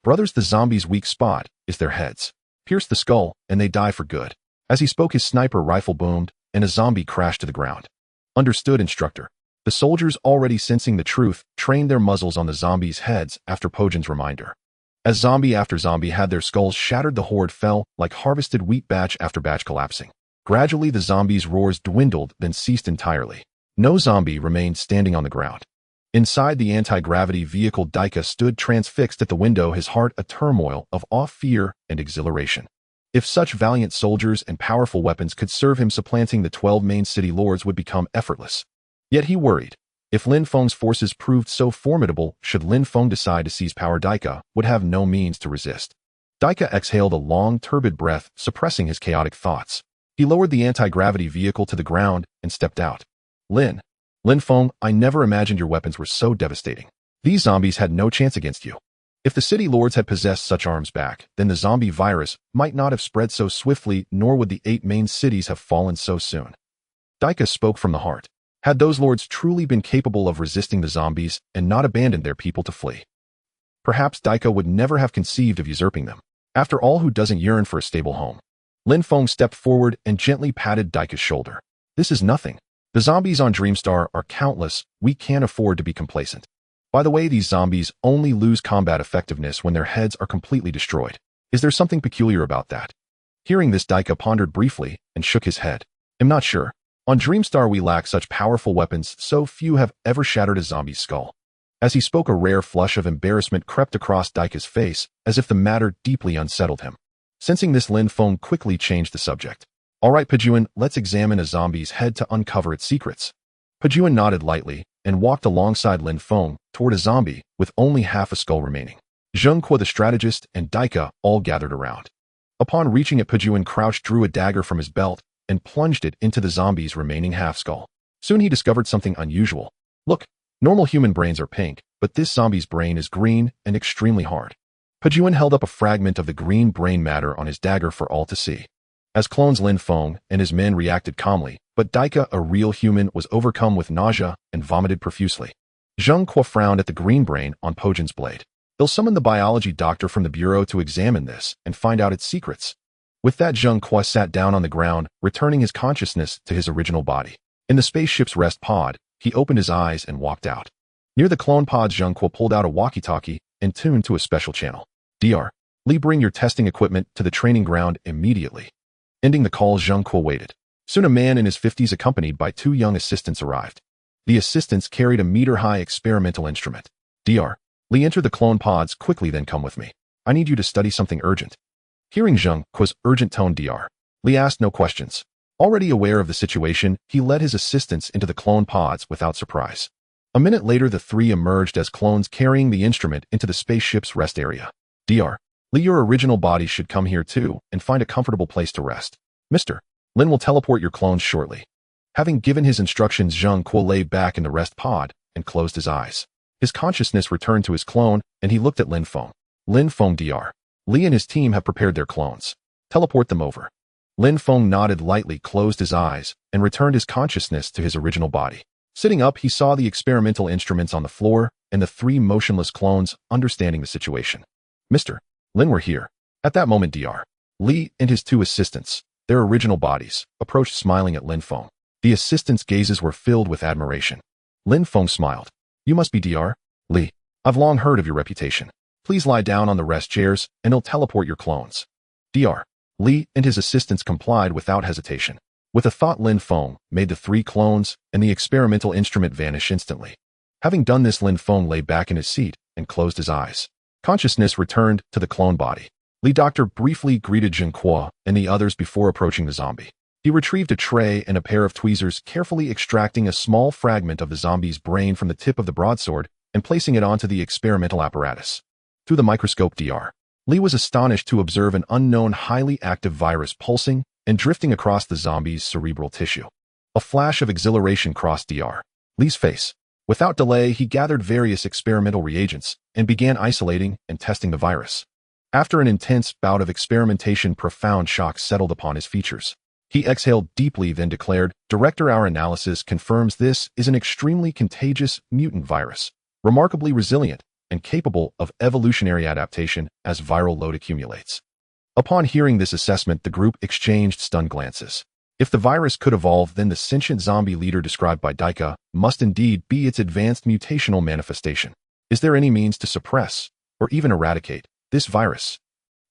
Brothers, the zombies' weak spot is their heads. Pierce the skull, and they die for good. As he spoke, his sniper rifle boomed, and a zombie crashed to the ground. Understood, instructor. The soldiers, already sensing the truth, trained their muzzles on the zombies' heads after Pojun's reminder. As zombie after zombie had their skulls shattered, the horde fell, like harvested wheat, batch after batch collapsing. Gradually, the zombies' roars dwindled, then ceased entirely. No zombie remained standing on the ground. Inside the anti-gravity vehicle, Daika stood transfixed at the window, his heart a turmoil of awe, fear, and exhilaration. If such valiant soldiers and powerful weapons could serve him, supplanting the 12 main city lords would become effortless. Yet he worried. If Lin Feng's forces proved so formidable, should Lin Feng decide to seize power, Daika would have no means to resist. Daika exhaled a long, turbid breath, suppressing his chaotic thoughts. He lowered the anti-gravity vehicle to the ground and stepped out. Lin Feng, I never imagined your weapons were so devastating. These zombies had no chance against you. If the city lords had possessed such arms back, then the zombie virus might not have spread so swiftly, nor would the 8 main cities have fallen so soon. Daika spoke from the heart. Had those lords truly been capable of resisting the zombies and not abandoned their people to flee, perhaps Daika would never have conceived of usurping them. After all, who doesn't yearn for a stable home? Lin Feng stepped forward and gently patted Daika's shoulder. This is nothing. The zombies on Dreamstar are countless. We can't afford to be complacent. By the way, these zombies only lose combat effectiveness when their heads are completely destroyed. Is there something peculiar about that? Hearing this, Daika pondered briefly and shook his head. I'm not sure. On Dreamstar we lack such powerful weapons, so few have ever shattered a zombie's skull. As he spoke, a rare flush of embarrassment crept across Daika's face, as if the matter deeply unsettled him. Sensing this, Lin Feng quickly changed the subject. All right, Pajun, let's examine a zombie's head to uncover its secrets. Pajun nodded lightly and walked alongside Lin Feng toward a zombie with only half a skull remaining. Zheng Kuo, the strategist, and Daika all gathered around. Upon reaching it, Pajun crouched, drew a dagger from his belt, and plunged it into the zombie's remaining half skull. Soon he discovered something unusual. Look, normal human brains are pink, but this zombie's brain is green and extremely hard. Pajun held up a fragment of the green brain matter on his dagger for all to see. As clones, Lin Feng and his men reacted calmly, but Daika, a real human, was overcome with nausea and vomited profusely. Zheng Kuo frowned at the green brain on Pojun's blade. They'll summon the biology doctor from the bureau to examine this and find out its secrets. With that, Zheng Kuo sat down on the ground, returning his consciousness to his original body. In the spaceship's rest pod, he opened his eyes and walked out. Near the clone pods, Zheng Kuo pulled out a walkie-talkie and tuned to a special channel. Dr. Lee, bring your testing equipment to the training ground immediately. Ending the call, Zheng Kuo waited. Soon a man in his 50s accompanied by 2 young assistants arrived. The assistants carried a meter-high experimental instrument. Dr. Lee, enter the clone pods quickly, then come with me. I need you to study something urgent. Hearing Zheng Kuo's urgent tone, Dr. Lee asked no questions. Already aware of the situation, he led his assistants into the clone pods without surprise. A minute later, the three emerged as clones carrying the instrument into the spaceship's rest area. Dr. Lee, your original body should come here too and find a comfortable place to rest. Mr. Lin will teleport your clones shortly. Having given his instructions, Zheng Kuo lay back in the rest pod and closed his eyes. His consciousness returned to his clone, and he looked at Lin Feng. Lin Feng, Dr. Lee and his team have prepared their clones. Teleport them over. Lin Feng nodded lightly, closed his eyes, and returned his consciousness to his original body. Sitting up, he saw the experimental instruments on the floor and the three motionless clones understanding the situation. Mr. Lin were here. At that moment, Dr. Lee and his two assistants, their original bodies, approached smiling at Lin Feng. The assistants' gazes were filled with admiration. Lin Feng smiled. You must be Dr. Lee. I've long heard of your reputation. Please lie down on the rest chairs and I'll teleport your clones. Dr. Lee and his assistants complied without hesitation. With a thought, Lin Feng made the three clones and the experimental instrument vanish instantly. Having done this, Lin Feng lay back in his seat and closed his eyes. Consciousness returned to the clone body. Li Doctor briefly greeted Zheng Kuo and the others before approaching the zombie. He retrieved a tray and a pair of tweezers, carefully extracting a small fragment of the zombie's brain from the tip of the broadsword and placing it onto the experimental apparatus. Through the microscope, Dr. Li was astonished to observe an unknown highly active virus pulsing and drifting across the zombie's cerebral tissue. A flash of exhilaration crossed Dr. Li's face. Without delay, he gathered various experimental reagents and began isolating and testing the virus. After an intense bout of experimentation, profound shock settled upon his features. He exhaled deeply, then declared, Director, our analysis confirms this is an extremely contagious mutant virus, remarkably resilient and capable of evolutionary adaptation as viral load accumulates. Upon hearing this assessment, the group exchanged stunned glances. If the virus could evolve, then the sentient zombie leader described by Daika must indeed be its advanced mutational manifestation. Is there any means to suppress, or even eradicate, this virus?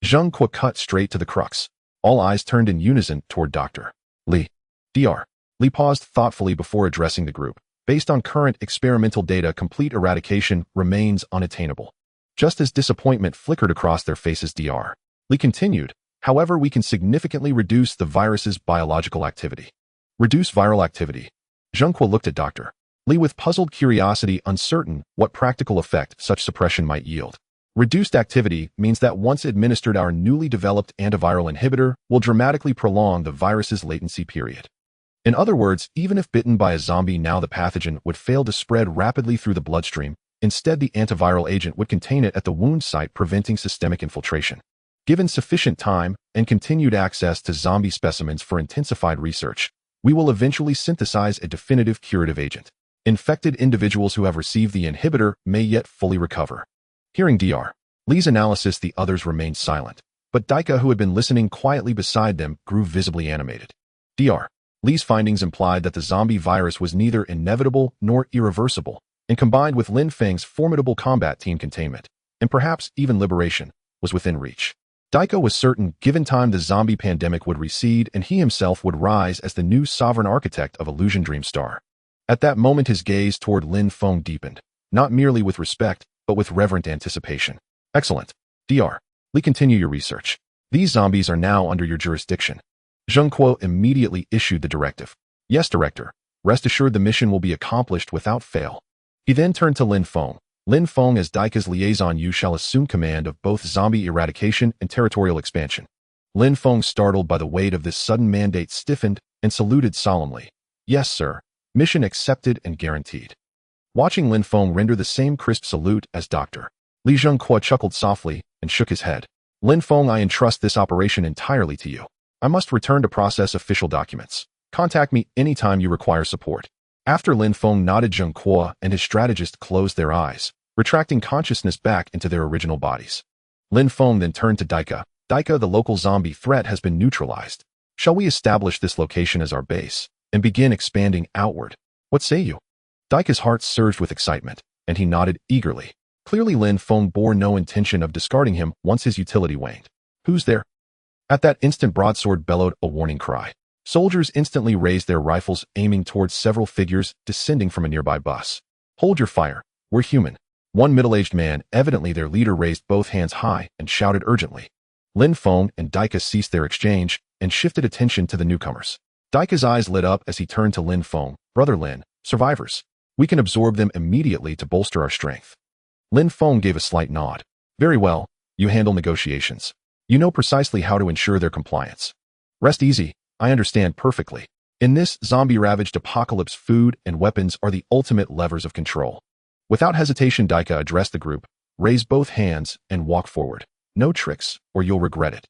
Zheng Kuo cut straight to the crux. All eyes turned in unison toward Dr. Lee. Dr. Lee paused thoughtfully before addressing the group. Based on current experimental data, complete eradication remains unattainable. Just as disappointment flickered across their faces, Dr. Lee continued, however, we can significantly reduce the virus's biological activity. Reduce viral activity. Zheng Kuo looked at Dr. Lee with puzzled curiosity, uncertain what practical effect such suppression might yield. Reduced activity means that once administered, our newly developed antiviral inhibitor will dramatically prolong the virus's latency period. In other words, even if bitten by a zombie now, the pathogen would fail to spread rapidly through the bloodstream. Instead, the antiviral agent would contain it at the wound site, preventing systemic infiltration. Given sufficient time and continued access to zombie specimens for intensified research, we will eventually synthesize a definitive curative agent. Infected individuals who have received the inhibitor may yet fully recover. Hearing Dr. Lee's analysis, the others remained silent, but Daika, who had been listening quietly beside them, grew visibly animated. Dr. Lee's findings implied that the zombie virus was neither inevitable nor irreversible, and combined with Lin Feng's formidable combat team, containment, and perhaps even liberation, was within reach. Daika was certain, given time, the zombie pandemic would recede and he himself would rise as the new sovereign architect of Illusion Dream Star. At that moment, his gaze toward Lin Feng deepened, not merely with respect, but with reverent anticipation. Excellent. Dr. Lee, continue your research. These zombies are now under your jurisdiction. Zheng Kuo immediately issued the directive. Yes, Director. Rest assured the mission will be accomplished without fail. He then turned to Lin Feng. Lin Feng, as Daika's liaison, you shall assume command of both zombie eradication and territorial expansion. Lin Feng, startled by the weight of this sudden mandate, stiffened and saluted solemnly. Yes, sir. Mission accepted and guaranteed. Watching Lin Feng render the same crisp salute as Dr. Lee, Zheng Kuo chuckled softly and shook his head. Lin Feng, I entrust this operation entirely to you. I must return to process official documents. Contact me anytime you require support. After Lin Feng nodded, Zheng Kuo and his strategist closed their eyes, retracting consciousness back into their original bodies. Lin Feng then turned to Daika. Daika, the local zombie threat has been neutralized. Shall we establish this location as our base and begin expanding outward? What say you? Daika's heart surged with excitement, and he nodded eagerly. Clearly, Lin Feng bore no intention of discarding him once his utility waned. Who's there? At that instant, Broadsword bellowed a warning cry. Soldiers instantly raised their rifles, aiming towards several figures descending from a nearby bus. Hold your fire. We're human. One middle-aged man, evidently their leader, raised both hands high and shouted urgently. Lin Feng and Daika ceased their exchange and shifted attention to the newcomers. Daika's eyes lit up as he turned to Lin Feng. Brother Lin, survivors. We can absorb them immediately to bolster our strength. Lin Feng gave a slight nod. Very well, you handle negotiations. You know precisely how to ensure their compliance. Rest easy, I understand perfectly. In this zombie-ravaged apocalypse, food and weapons are the ultimate levers of control. Without hesitation, Daika addressed the group. Raise both hands and walk forward. No tricks, or you'll regret it.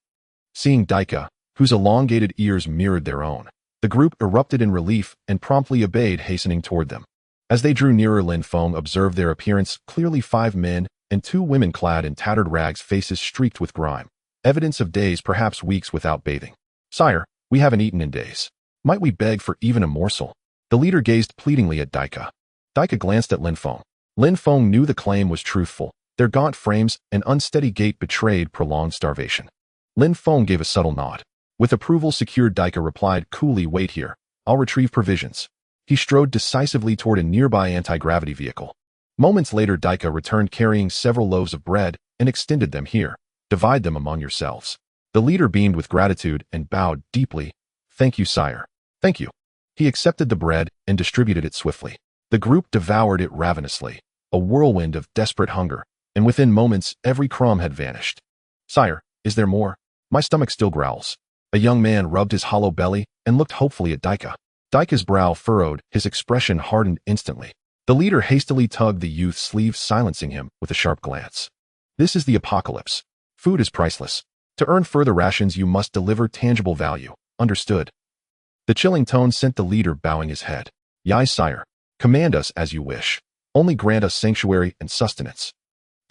Seeing Daika, whose elongated ears mirrored their own, the group erupted in relief and promptly obeyed, hastening toward them. As they drew nearer, Lin Feng observed their appearance, clearly 5 men and 2 women clad in tattered rags, faces streaked with grime. Evidence of days, perhaps weeks, without bathing. Sire, we haven't eaten in days. Might we beg for even a morsel? The leader gazed pleadingly at Daika. Daika glanced at Lin Feng. Lin Feng knew the claim was truthful. Their gaunt frames and unsteady gait betrayed prolonged starvation. Lin Feng gave a subtle nod. With approval secured, Daika replied coolly, wait here. I'll retrieve provisions. He strode decisively toward a nearby anti-gravity vehicle. Moments later, Daika returned carrying several loaves of bread and extended them. Here, divide them among yourselves. The leader beamed with gratitude and bowed deeply. Thank you, sire. Thank you. He accepted the bread and distributed it swiftly. The group devoured it ravenously, a whirlwind of desperate hunger, and within moments every crumb had vanished. Sire, is there more? My stomach still growls. A young man rubbed his hollow belly and looked hopefully at Daika. Daika's brow furrowed, his expression hardened instantly. The leader hastily tugged the youth's sleeve, silencing him with a sharp glance. This is the apocalypse. Food is priceless. To earn further rations, you must deliver tangible value. Understood? The chilling tone sent the leader bowing his head. Yai, sire. Command us as you wish. Only grant us sanctuary and sustenance.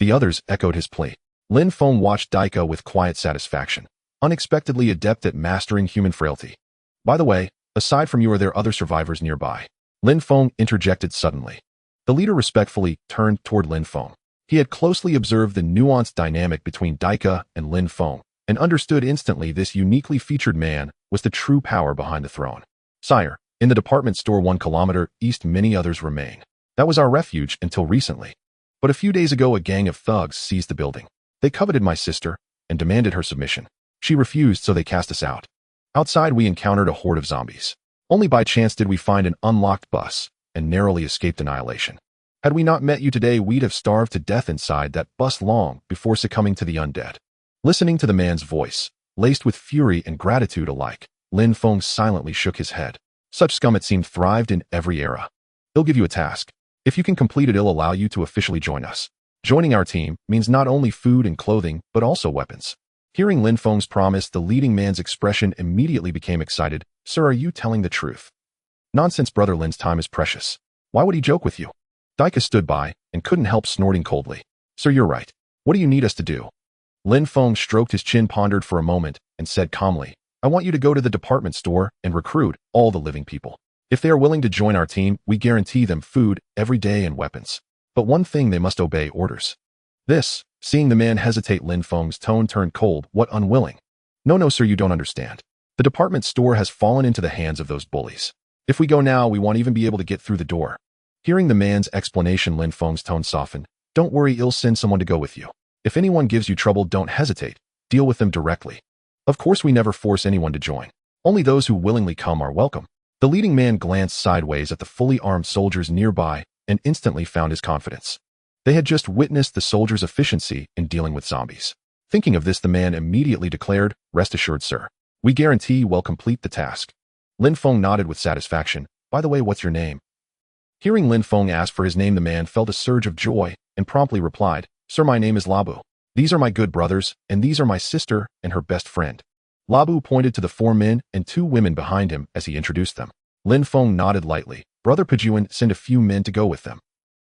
The others echoed his plea. Lin Feng watched Daika with quiet satisfaction, unexpectedly adept at mastering human frailty. By the way, aside from you, are there other survivors nearby? Lin Feng interjected suddenly. The leader respectfully turned toward Lin Feng. He had closely observed the nuanced dynamic between Daika and Lin Feng, and understood instantly this uniquely featured man was the true power behind the throne. Sire, in the department store 1 kilometer east, many others remain. That was our refuge until recently. But a few days ago, a gang of thugs seized the building. They coveted my sister and demanded her submission. She refused, so they cast us out. Outside, we encountered a horde of zombies. Only by chance did we find an unlocked bus and narrowly escaped annihilation. Had we not met you today, we'd have starved to death inside that bus long before succumbing to the undead. Listening to the man's voice, laced with fury and gratitude alike, Lin Feng silently shook his head. Such scum, it seemed, thrived in every era. He'll give you a task. If you can complete it, it'll allow you to officially join us. Joining our team means not only food and clothing, but also weapons. Hearing Lin Feng's promise, the leading man's expression immediately became excited. Sir, are you telling the truth? Nonsense, brother. Lin's time is precious. Why would he joke with you? Daika stood by and couldn't help snorting coldly. Sir, you're right. What do you need us to do? Lin Feng stroked his chin, pondered for a moment, and said calmly, I want you to go to the department store and recruit all the living people. If they are willing to join our team, we guarantee them food every day and weapons. But one thing, they must obey orders. This, seeing the man hesitate, Lin Feng's tone turned cold. What, unwilling? No, sir, you don't understand. The department store has fallen into the hands of those bullies. If we go now, we won't even be able to get through the door. Hearing the man's explanation, Lin Feng's tone softened. Don't worry, I'll send someone to go with you. If anyone gives you trouble, don't hesitate. Deal with them directly. Of course, we never force anyone to join. Only those who willingly come are welcome. The leading man glanced sideways at the fully armed soldiers nearby and instantly found his confidence. They had just witnessed the soldiers' efficiency in dealing with zombies. Thinking of this, the man immediately declared, Rest assured, sir. We guarantee we'll complete the task. Lin Feng nodded with satisfaction. By the way, what's your name? Hearing Lin Feng ask for his name, the man felt a surge of joy and promptly replied, Sir, my name is Labu. These are my good brothers, and these are my sister and her best friend. Labu pointed to the 4 men and 2 women behind him as he introduced them. Lin Feng nodded lightly. Brother Pajuan, send a few men to go with them.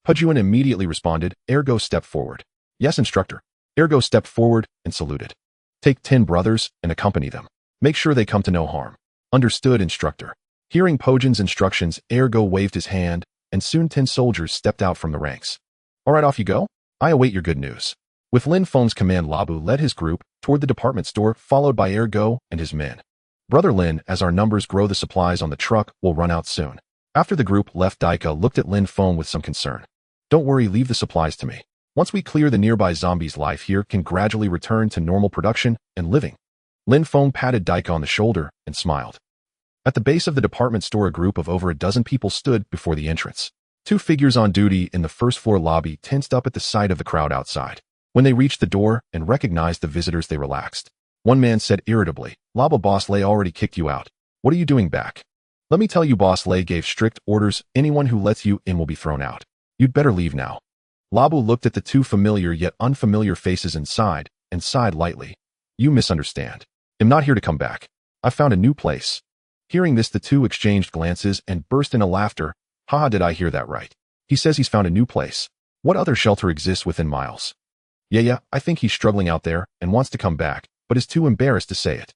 Pajuan immediately responded, Ergo, step forward. Yes, instructor. Ergo stepped forward and saluted. Take 10 brothers and accompany them. Make sure they come to no harm. Understood, instructor. Hearing Pajuan's instructions, Ergo waved his hand, and soon 10 soldiers stepped out from the ranks. All right, off you go. I await your good news. With Lin Feng's command, Labu led his group toward the department store, followed by Ergo and his men. Brother Lin, as our numbers grow, the supplies on the truck will run out soon. After the group left, Daika looked at Lin Feng with some concern. Don't worry, leave the supplies to me. Once we clear the nearby zombies, life here can gradually return to normal production and living. Lin Feng patted Daika on the shoulder and smiled. At the base of the department store, a group of over a dozen people stood before the entrance. Two figures on duty in the first-floor lobby tensed up at the sight of the crowd outside. When they reached the door and recognized the visitors, they relaxed. One man said irritably, "Laba, Boss Lay already kicked you out. What are you doing back?" "Let me tell you, Boss Lay gave strict orders. Anyone who lets you in will be thrown out. You'd better leave now." Labu looked at the two familiar yet unfamiliar faces inside and sighed lightly. "You misunderstand. I'm not here to come back. I found a new place." Hearing this, the two exchanged glances and burst into laughter. "Haha, did I hear that right? He says he's found a new place. What other shelter exists within miles?" Yeah, I think he's struggling out there and wants to come back, but is too embarrassed to say it."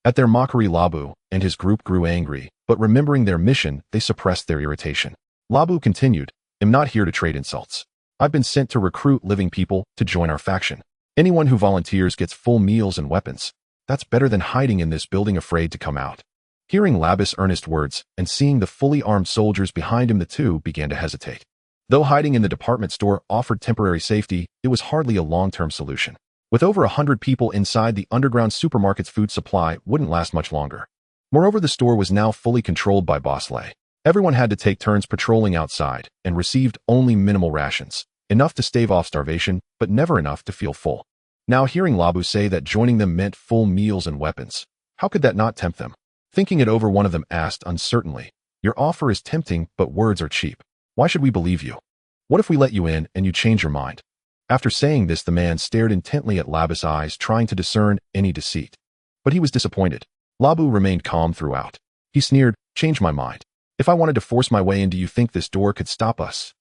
At their mockery, Labu and his group grew angry, but remembering their mission, they suppressed their irritation. Labu continued, "I'm not here to trade insults. I've been sent to recruit living people to join our faction. Anyone who volunteers gets full meals and weapons. That's better than hiding in this building afraid to come out." Hearing Labus' earnest words and seeing the fully armed soldiers behind him, the two began to hesitate. Though hiding in the department store offered temporary safety, it was hardly a long-term solution. With over 100 people inside, the underground supermarket's food supply wouldn't last much longer. Moreover, the store was now fully controlled by Boss Lay. Everyone had to take turns patrolling outside and received only minimal rations, enough to stave off starvation, but never enough to feel full. Now, hearing Labu say that joining them meant full meals and weapons, how could that not tempt them? Thinking it over, one of them asked uncertainly, "Your offer is tempting, but words are cheap. Why should we believe you? What if we let you in and you change your mind?" After saying this, the man stared intently at Labus' eyes, trying to discern any deceit. But he was disappointed. Labu remained calm throughout. He sneered, "Change my mind. If I wanted to force my way in, do you think this door could stop us?"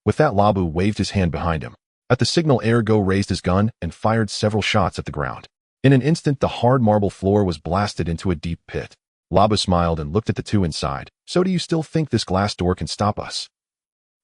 With that, Labu waved his hand behind him. At the signal, Ergo raised his gun and fired several shots at the ground. In an instant, the hard marble floor was blasted into a deep pit. Labu smiled and looked at the two inside. "So do you still think this glass door can stop us?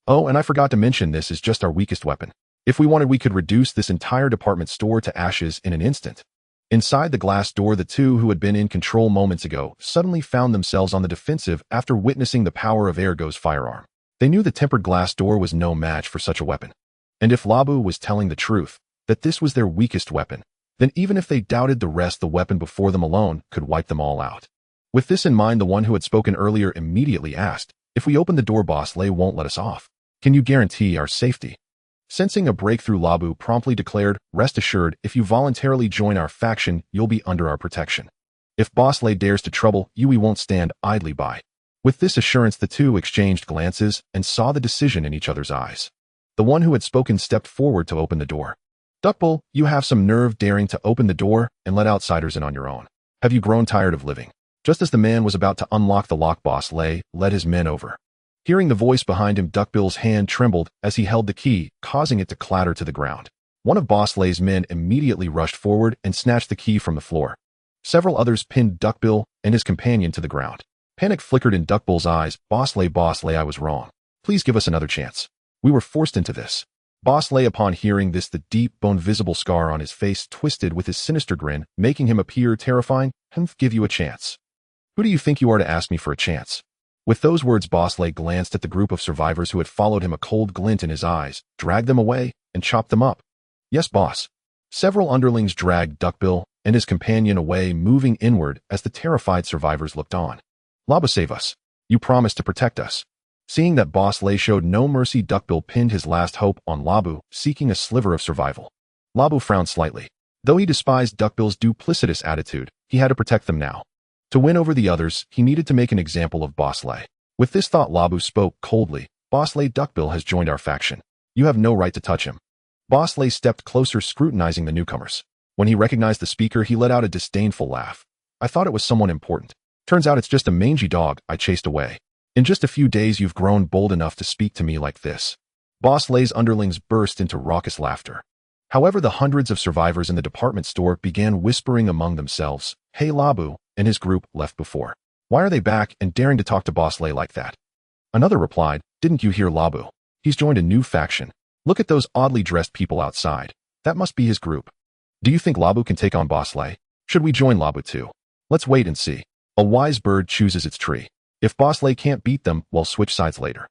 Oh, and I forgot to mention, this is just our weakest weapon. If we wanted, we could reduce this entire department store to ashes in an instant." Inside the glass door, the two who had been in control moments ago suddenly found themselves on the defensive after witnessing the power of Ergo's firearm. They knew the tempered glass door was no match for such a weapon. And if Labu was telling the truth, that this was their weakest weapon, then even if they doubted the rest, the weapon before them alone could wipe them all out. With this in mind, the one who had spoken earlier immediately asked, "If we open the door, Boss Lay won't let us off. Can you guarantee our safety?" Sensing a breakthrough, Labu promptly declared, "Rest assured, if you voluntarily join our faction, you'll be under our protection. If Boss Lay dares to trouble you, we won't stand idly by." With this assurance, the two exchanged glances and saw the decision in each other's eyes. The one who had spoken stepped forward to open the door. "Duckbull, you have some nerve daring to open the door and let outsiders in on your own. Have you grown tired of living?" Just as the man was about to unlock the lock, Boss Lay led his men over. Hearing the voice behind him, Duckbill's hand trembled as he held the key, causing it to clatter to the ground. One of Boss Lay's men immediately rushed forward and snatched the key from the floor. Several others pinned Duckbill and his companion to the ground. Panic flickered in Duckbill's eyes. Boss Lay, I was wrong. Please give us another chance. We were forced into this." Boss Lay, upon hearing this, the deep, bone-visible scar on his face twisted with his sinister grin, making him appear terrifying. "Give you a chance? Who do you think you are to ask me for a chance?" With those words, Boss Lay glanced at the group of survivors who had followed him, a cold glint in his eyes, dragged them away, and chopped them up. "Yes, boss." Several underlings dragged Duckbill and his companion away, moving inward as the terrified survivors looked on. "Labu, save us. You promised to protect us." Seeing that Boss Lay showed no mercy, Duckbill pinned his last hope on Labu, seeking a sliver of survival. Labu frowned slightly. Though he despised Duckbill's duplicitous attitude, he had to protect them now. To win over the others, he needed to make an example of Boss Lay. With this thought, Labu spoke coldly. "Boss Lay, Duckbill has joined our faction. You have no right to touch him." Boss Lay stepped closer, scrutinizing the newcomers. When he recognized the speaker, he let out a disdainful laugh. "I thought it was someone important. Turns out it's just a mangy dog I chased away. In just a few days, you've grown bold enough to speak to me like this." Boss Lay's underlings burst into raucous laughter. However, the hundreds of survivors in the department store began whispering among themselves, "Hey, Labu and his group left before. Why are they back and daring to talk to Boss Lay like that?" Another replied, "Didn't you hear Labu? He's joined a new faction. Look at those oddly dressed people outside. That must be his group. Do you think Labu can take on Boss Lay? Should we join Labu too? Let's wait and see. A wise bird chooses its tree. If Boss Lay can't beat them, we'll switch sides later."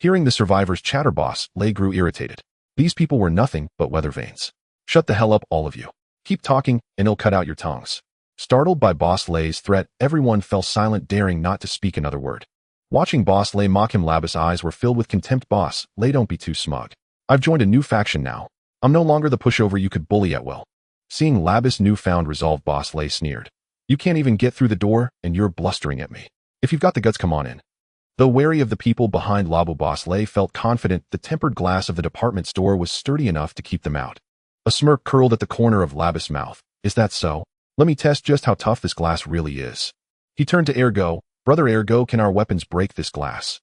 Hearing the survivors chatter, Boss Lay grew irritated. These people were nothing but weather vanes. "Shut the hell up, all of you. Keep talking, and it'll cut out your tongues." Startled by Boss Lay's threat, everyone fell silent, daring not to speak another word. Watching Boss Lay mock him, Labus' eyes were filled with contempt. Boss Lay, don't be too smug. I've joined a new faction now. I'm no longer the pushover you could bully at will. Seeing Labus' newfound resolve, Boss Lay sneered. You can't even get through the door, and you're blustering at me. If you've got the guts, come on in. Though wary of the people behind Labu, Boss Lay felt confident the tempered glass of the department store was sturdy enough to keep them out. A smirk curled at the corner of Labus' mouth. Is that so? Let me test just how tough this glass really is. He turned to Ergo. Brother Ergo, can our weapons break this glass?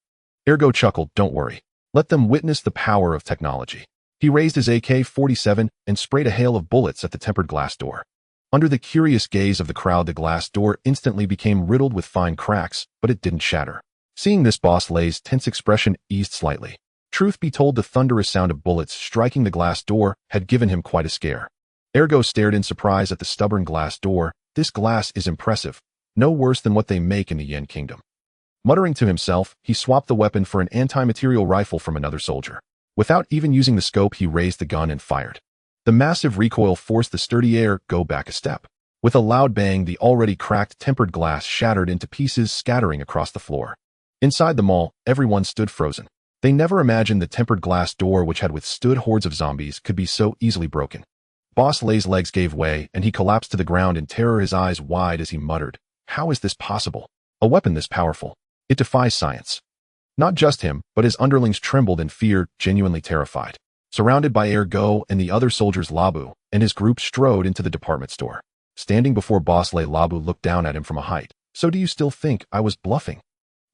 Ergo chuckled. Don't worry. Let them witness the power of technology. He raised his AK-47 and sprayed a hail of bullets at the tempered glass door. Under the curious gaze of the crowd, the glass door instantly became riddled with fine cracks, but it didn't shatter. Seeing this, Boss Lay's tense expression eased slightly. Truth be told, the thunderous sound of bullets striking the glass door had given him quite a scare. Ergo stared in surprise at the stubborn glass door. This glass is impressive. No worse than what they make in the Yen Kingdom. Muttering to himself, he swapped the weapon for an anti-material rifle from another soldier. Without even using the scope, he raised the gun and fired. The massive recoil forced the sturdy Ergo back a step. With a loud bang, the already cracked tempered glass shattered into pieces, scattering across the floor. Inside the mall, everyone stood frozen. They never imagined the tempered glass door, which had withstood hordes of zombies, could be so easily broken. Boss Lay's legs gave way, and he collapsed to the ground in terror, his eyes wide as he muttered, "How is this possible? A weapon this powerful? It defies science." Not just him, but his underlings trembled in fear, genuinely terrified. Surrounded by Ergo and the other soldiers, Labu and his group strode into the department store. Standing before Boss Lay, Labu looked down at him from a height. "So do you still think I was bluffing?"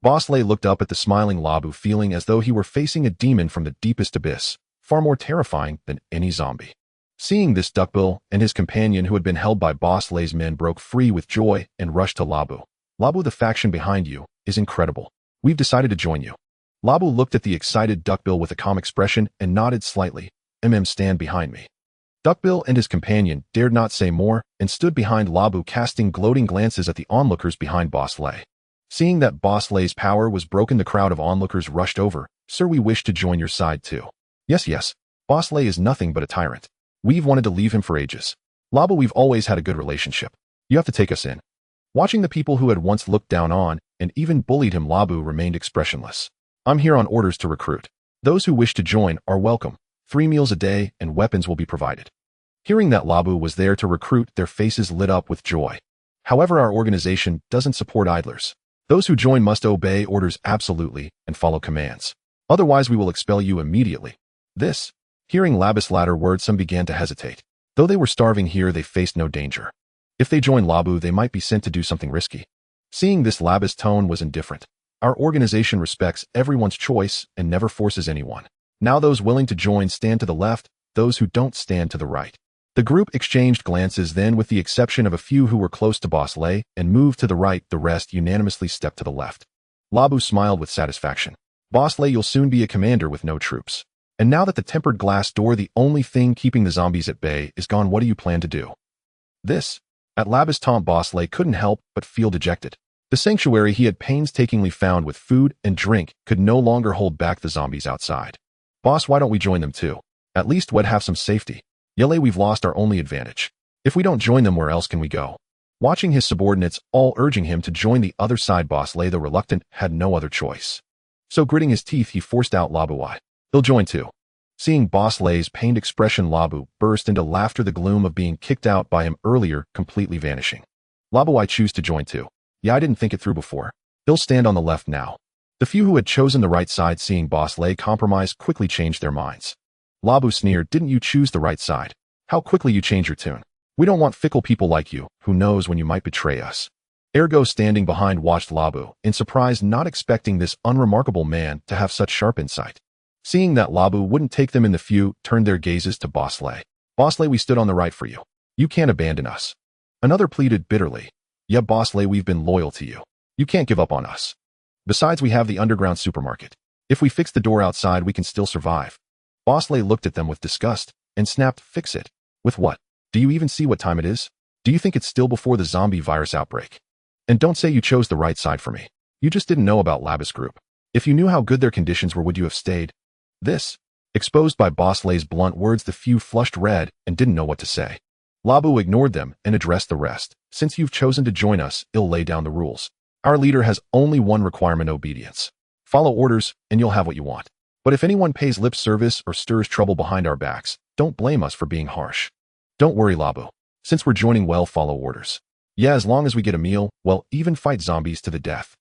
Boss Lay looked up at the smiling Labu, feeling as though he were facing a demon from the deepest abyss, far more terrifying than any zombie. Seeing this, Duckbill and his companion, who had been held by Boss Lay's men, broke free with joy and rushed to Labu. "Labu, the faction behind you is incredible. We've decided to join you." Labu looked at the excited Duckbill with a calm expression and nodded slightly. Stand behind me." Duckbill and his companion dared not say more and stood behind Labu, casting gloating glances at the onlookers behind Boss Lay. Seeing that Boss Lay's power was broken, the crowd of onlookers rushed over. "Sir, we wish to join your side too." Yes. Boss Lay is nothing but a tyrant. We've wanted to leave him for ages. Labu, we've always had a good relationship. You have to take us in." Watching the people who had once looked down on and even bullied him, Labu remained expressionless. "I'm here on orders to recruit. Those who wish to join are welcome. 3 meals a day and weapons will be provided." Hearing that Labu was there to recruit, their faces lit up with joy. "However, our organization doesn't support idlers. Those who join must obey orders absolutely and follow commands. Otherwise, we will expel you immediately." Hearing Labus' latter words, some began to hesitate. Though they were starving here, they faced no danger. If they joined Labu, they might be sent to do something risky. Seeing this, Labus' tone was indifferent. "Our organization respects everyone's choice and never forces anyone. Now those willing to join stand to the left, those who don't stand to the right." The group exchanged glances, then, with the exception of a few who were close to Boss Lay and moved to the right, the rest unanimously stepped to the left. Labu smiled with satisfaction. "Boss Lay, you'll soon be a commander with no troops. And now that the tempered glass door, the only thing keeping the zombies at bay, is gone, what do you plan to do?" At Labus' taunt, Boss Lay couldn't help but feel dejected. The sanctuary he had painstakingly found with food and drink could no longer hold back the zombies outside. "Boss, why don't we join them too? At least we'd have some safety. Yele, we've lost our only advantage. If we don't join them, where else can we go?" Watching his subordinates all urging him to join the other side, Boss Lay, though reluctant, had no other choice. So gritting his teeth, he forced out, "Labu, he'll join too." Seeing Boss Lay's pained expression, Labu burst into laughter, the gloom of being kicked out by him earlier completely vanishing. "Labu, I choose to join too. Yeah, I didn't think it through before. He'll stand on the left now." The few who had chosen the right side, seeing Boss Lay compromise, quickly changed their minds. Labu sneered, "Didn't you choose the right side? How quickly you change your tune. We don't want fickle people like you. Who knows when you might betray us." Ergo, standing behind, watched Labu in surprise, not expecting this unremarkable man to have such sharp insight. Seeing that Labu wouldn't take them in, the few turned their gazes to Boss Lay. "Boss Lay, we stood on the right for you. You can't abandon us." Another pleaded bitterly, "Yeah, Boss Lay, we've been loyal to you. You can't give up on us. Besides, we have the underground supermarket. If we fix the door outside, we can still survive." Boss Lay looked at them with disgust and snapped, "Fix it? With what? Do you even see what time it is? Do you think it's still before the zombie virus outbreak? And don't say you chose the right side for me. You just didn't know about Labus Group. If you knew how good their conditions were, would you have stayed?" Exposed by Boss Lay's blunt words, the few flushed red and didn't know what to say. Labu ignored them and addressed the rest. Since you've chosen to join us, I'll lay down the rules. Our leader has only one requirement: obedience. Follow orders, and you'll have what you want. But if anyone pays lip service or stirs trouble behind our backs, don't blame us for being harsh. Don't worry, Labu. Since we're joining, well, follow orders. Yeah, as long as we get a meal, well, even fight zombies to the death.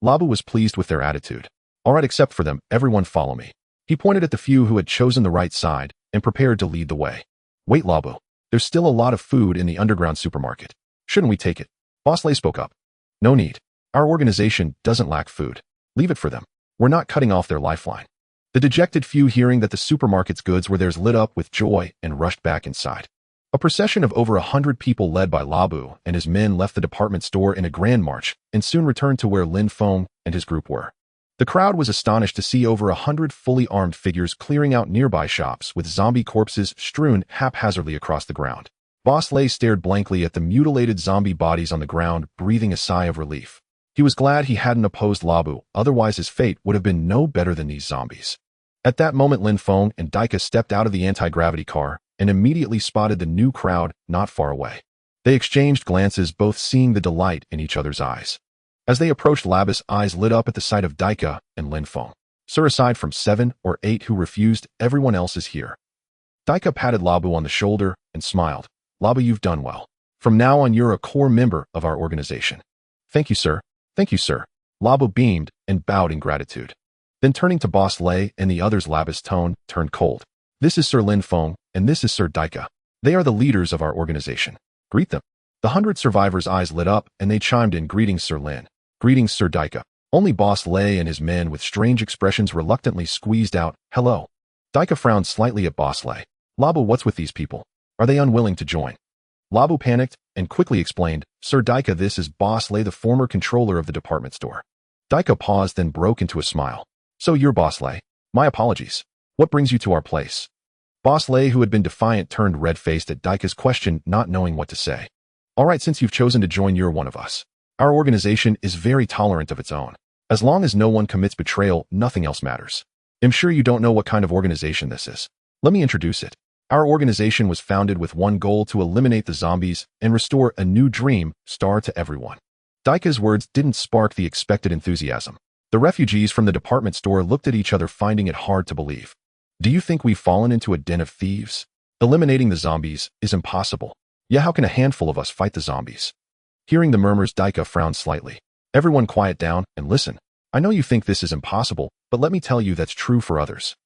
Labu was pleased with their attitude. All right, except for them, everyone follow me. He pointed at the few who had chosen the right side and prepared to lead the way. Wait, Labu. There's still a lot of food in the underground supermarket. Shouldn't we take it? Boss Lei spoke up. No need. Our organization doesn't lack food. Leave it for them. We're not cutting off their lifeline. The dejected few, hearing that the supermarket's goods were theirs, lit up with joy and rushed back inside. A procession of over 100 people led by Labu and his men left the department store in a grand march and soon returned to where Lin Feng and his group were. The crowd was astonished to see over 100 fully armed figures clearing out nearby shops with zombie corpses strewn haphazardly across the ground. Boss Lei stared blankly at the mutilated zombie bodies on the ground, breathing a sigh of relief. He was glad he hadn't opposed Labu, otherwise his fate would have been no better than these zombies. At that moment, Lin Feng and Daika stepped out of the anti-gravity car and immediately spotted the new crowd not far away. They exchanged glances, both seeing the delight in each other's eyes. As they approached, Labu's eyes lit up at the sight of Daika and Lin Feng. Sir, aside from 7 or 8 who refused, everyone else is here. Daika patted Labu on the shoulder and smiled. Labu, you've done well. From now on, you're a core member of our organization. Thank you, sir. Thank you, sir. Labu beamed and bowed in gratitude. Then turning to Boss Lei and the others, Labu's tone turned cold. This is Sir Lin Feng, and this is Sir Daika. They are the leaders of our organization. Greet them. The 100 survivors' eyes lit up, and they chimed in, greetings, Sir Lin. Greetings, Sir Daika. Only Boss Lei and his men, with strange expressions, reluctantly squeezed out, hello. Daika frowned slightly at Boss Lei. Labu, what's with these people? Are they unwilling to join? Labu panicked and quickly explained, Sir Daika, this is Boss Lei, the former controller of the department store. Daika paused, then broke into a smile. So you're Boss Lei? My apologies. What brings you to our place? Boss Lei, who had been defiant, turned red-faced at Daika's question, not knowing what to say. All right, since you've chosen to join, you're one of us. Our organization is very tolerant of its own. As long as no one commits betrayal, nothing else matters. I'm sure you don't know what kind of organization this is. Let me introduce it. Our organization was founded with one goal: to eliminate the zombies and restore a new dream, star, to everyone. Daika's words didn't spark the expected enthusiasm. The refugees from the department store looked at each other, finding it hard to believe. Do you think we've fallen into a den of thieves? Eliminating the zombies is impossible. Yeah, how can a handful of us fight the zombies? Hearing the murmurs, Daika frowned slightly. Everyone quiet down and listen. I know you think this is impossible, but let me tell you that's true for others.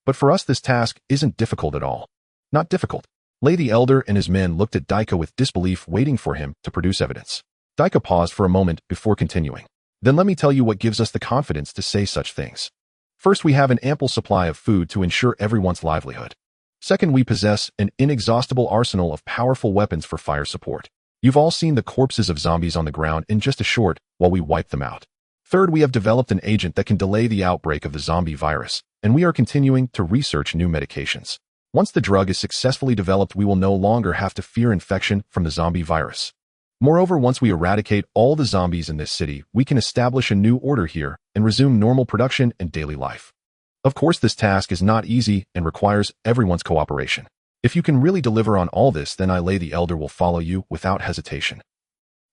But for us, this task isn't difficult at all. Not difficult. Lei the Elder and his men looked at Daika with disbelief, waiting for him to produce evidence. Daika paused for a moment before continuing. Then let me tell you what gives us the confidence to say such things. First, we have an ample supply of food to ensure everyone's livelihood. Second, we possess an inexhaustible arsenal of powerful weapons for fire support. You've all seen the corpses of zombies on the ground in just a short while we wipe them out. Third, we have developed an agent that can delay the outbreak of the zombie virus, and we are continuing to research new medications. Once the drug is successfully developed, we will no longer have to fear infection from the zombie virus. Moreover, once we eradicate all the zombies in this city, we can establish a new order here and resume normal production and daily life. Of course, this task is not easy and requires everyone's cooperation. If you can really deliver on all this, then I, Lei the Elder, will follow you without hesitation.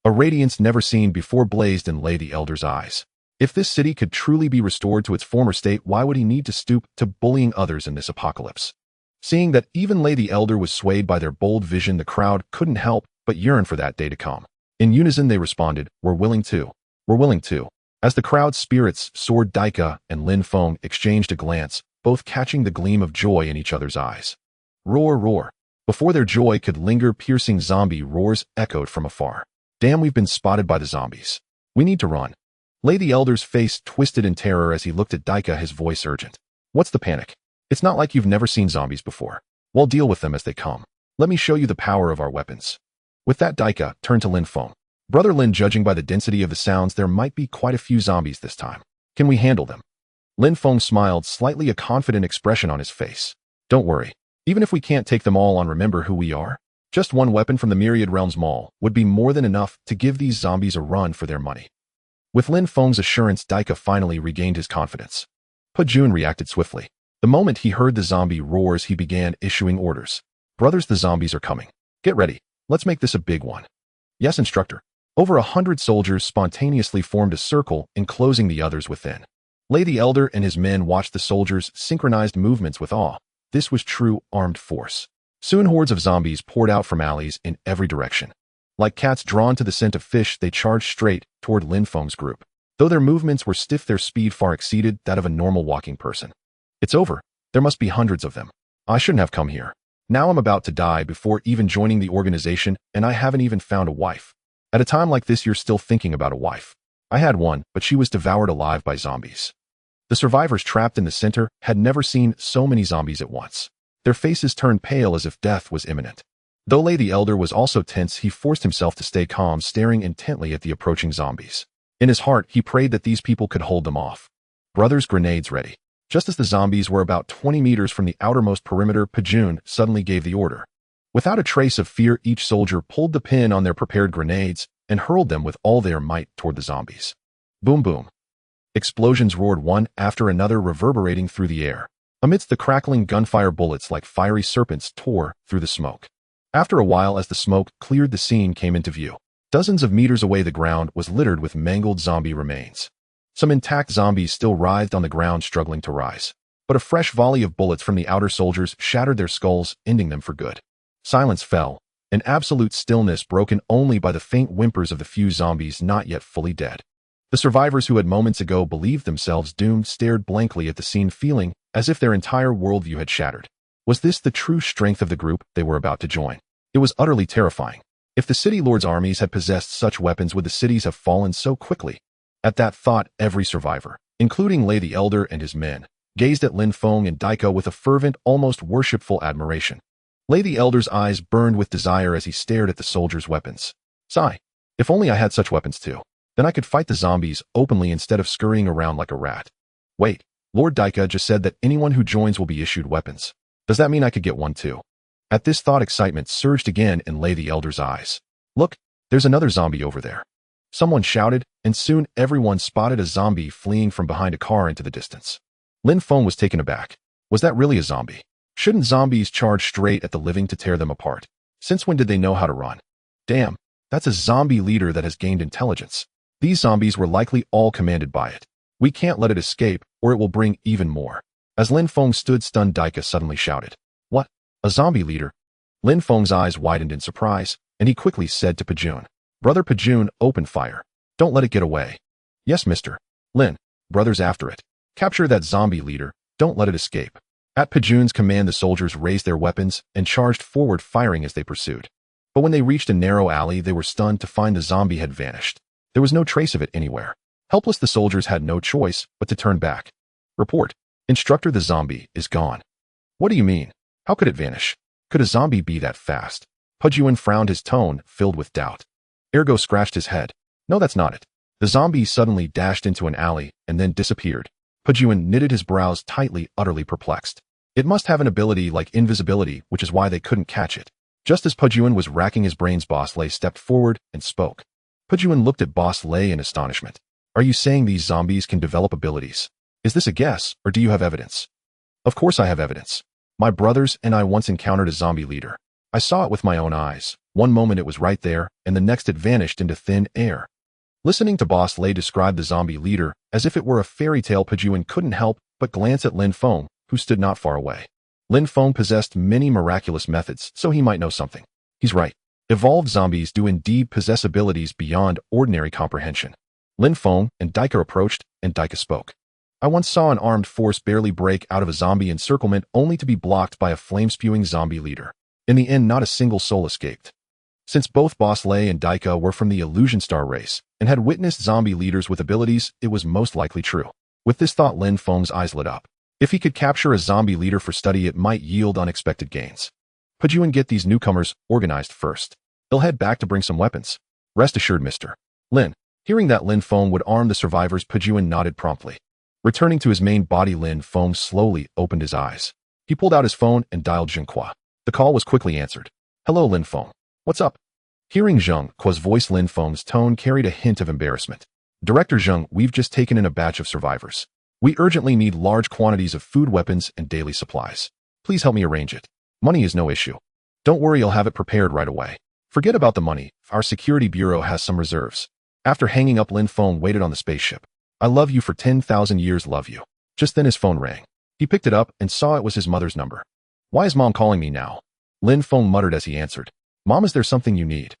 A radiance never seen before blazed in Lei the Elder's eyes. If this city could truly be restored to its former state, why would he need to stoop to bullying others in this apocalypse? Seeing that even Lei the Elder was swayed by their bold vision, the crowd couldn't help but yearn for that day to come. In unison, they responded, we're willing to. We're willing to. As the crowd's spirits soared, Daika and Lin Feng exchanged a glance, both catching the gleam of joy in each other's eyes. Roar, roar. Before their joy could linger, piercing zombie roars echoed from afar. Damn, we've been spotted by the zombies. We need to run. Lei the Elder's face twisted in terror as he looked at Daika, his voice urgent. What's the panic? It's not like you've never seen zombies before. We'll deal with them as they come. Let me show you the power of our weapons. With that, Daika turned to Lin Feng. Brother Lin, judging by the density of the sounds, there might be quite a few zombies this time. Can we handle them? Lin Feng smiled, slightly a confident expression on his face. Don't worry. Even if we can't take them all on, remember who we are. Just one weapon from the Myriad Realms Mall would be more than enough to give these zombies a run for their money. With Lin Feng's assurance, Daika finally regained his confidence. Jun reacted swiftly. The moment he heard the zombie roars, he began issuing orders. Brothers, the zombies are coming. Get ready. Let's make this a big one. Yes, instructor. Over 100 soldiers spontaneously formed a circle, enclosing the others within. Lei the Elder and his men watched the soldiers' synchronized movements with awe. This was true armed force. Soon hordes of zombies poured out from alleys in every direction. Like cats drawn to the scent of fish, they charged straight toward Lin Feng's group. Though their movements were stiff, their speed far exceeded that of a normal walking person. It's over. There must be hundreds of them. I shouldn't have come here. Now I'm about to die before even joining the organization, and I haven't even found a wife. At a time like this, you're still thinking about a wife. I had one, but she was devoured alive by zombies. The survivors trapped in the center had never seen so many zombies at once. Their faces turned pale as if death was imminent. Though Lei the Elder was also tense, he forced himself to stay calm, staring intently at the approaching zombies. In his heart, he prayed that these people could hold them off. Brothers, grenades ready. Just as the zombies were about 20 meters from the outermost perimeter, Pajun suddenly gave the order. Without a trace of fear, each soldier pulled the pin on their prepared grenades and hurled them with all their might toward the zombies. Boom, boom. Explosions roared one after another, reverberating through the air. Amidst the crackling gunfire, bullets like fiery serpents tore through the smoke. After a while, as the smoke cleared, the scene came into view. Dozens of meters away, the ground was littered with mangled zombie remains. Some intact zombies still writhed on the ground, struggling to rise. But a fresh volley of bullets from the outer soldiers shattered their skulls, ending them for good. Silence fell, an absolute stillness broken only by the faint whimpers of the few zombies not yet fully dead. The survivors who had moments ago believed themselves doomed stared blankly at the scene, feeling as if their entire worldview had shattered. Was this the true strength of the group they were about to join? It was utterly terrifying. If the City Lord's armies had possessed such weapons, would the cities have fallen so quickly? At that thought, every survivor, including Lei the Elder and his men, gazed at Lin Feng and Daiko with a fervent, almost worshipful admiration. Lei the Elder's eyes burned with desire as he stared at the soldiers' weapons. Sigh. If only I had such weapons too. Then I could fight the zombies openly instead of scurrying around like a rat. Wait, Lord Daika just said that anyone who joins will be issued weapons. Does that mean I could get one too? At this thought, excitement surged again in Lei the Elder's eyes. Look, there's another zombie over there. Someone shouted, and soon everyone spotted a zombie fleeing from behind a car into the distance. Lin Feng was taken aback. Was that really a zombie? Shouldn't zombies charge straight at the living to tear them apart? Since when did they know how to run? Damn, that's a zombie leader that has gained intelligence. These zombies were likely all commanded by it. We can't let it escape, or it will bring even more. As Lin Feng stood stunned, Daika suddenly shouted. What? A zombie leader? Lin Feng's eyes widened in surprise, and he quickly said to Pajun. Brother Pajun, open fire. Don't let it get away. Yes, Mr. Lin. Brothers, after it. Capture that zombie leader. Don't let it escape. At Pajun's command, the soldiers raised their weapons and charged forward, firing as they pursued. But when they reached a narrow alley, they were stunned to find the zombie had vanished. There was no trace of it anywhere. Helpless, the soldiers had no choice but to turn back. Report. Instructor, the zombie is gone. What do you mean? How could it vanish? Could a zombie be that fast? Pajun frowned, his tone filled with doubt. Ergo scratched his head. No, that's not it. The zombie suddenly dashed into an alley and then disappeared. Pajun knitted his brows tightly, utterly perplexed. It must have an ability like invisibility, which is why they couldn't catch it. Just as Pajun was racking his brains, Boss Lei stepped forward and spoke. Pajun looked at Boss Lei in astonishment. Are you saying these zombies can develop abilities? Is this a guess, or do you have evidence? Of course I have evidence. My brothers and I once encountered a zombie leader. I saw it with my own eyes. One moment it was right there, and the next it vanished into thin air. Listening to Boss Lei describe the zombie leader as if it were a fairy tale, Pajun couldn't help but glance at Lin Feng, who stood not far away. Lin Feng possessed many miraculous methods, so he might know something. He's right. Evolved zombies do indeed possess abilities beyond ordinary comprehension. Lin Feng and Daika approached, and Daika spoke. I once saw an armed force barely break out of a zombie encirclement only to be blocked by a flame-spewing zombie leader. In the end, not a single soul escaped. Since both Boss Lei and Daika were from the Illusion Star race and had witnessed zombie leaders with abilities, it was most likely true. With this thought, Lin Feng's eyes lit up. If he could capture a zombie leader for study, it might yield unexpected gains. Pajun, get these newcomers organized first. They'll head back to bring some weapons. Rest assured, Mr. Lin. Hearing that Lin Feng would arm the survivors, Pajun nodded promptly. Returning to his main body, Lin Feng slowly opened his eyes. He pulled out his phone and dialed Zheng Qua. The call was quickly answered. Hello, Lin Feng. What's up? Hearing Zheng Qua's voice, Lin Feng's tone carried a hint of embarrassment. Director Zheng, we've just taken in a batch of survivors. We urgently need large quantities of food, weapons, and daily supplies. Please help me arrange it. Money is no issue. Don't worry, I'll have it prepared right away. Forget about the money. Our security bureau has some reserves. After hanging up, Lin Feng waited on the spaceship. I love you for 10,000 years, love you. Just then his phone rang. He picked it up and saw it was his mother's number. Why is Mom calling me now? Lin Feng muttered as he answered. Mom, is there something you need?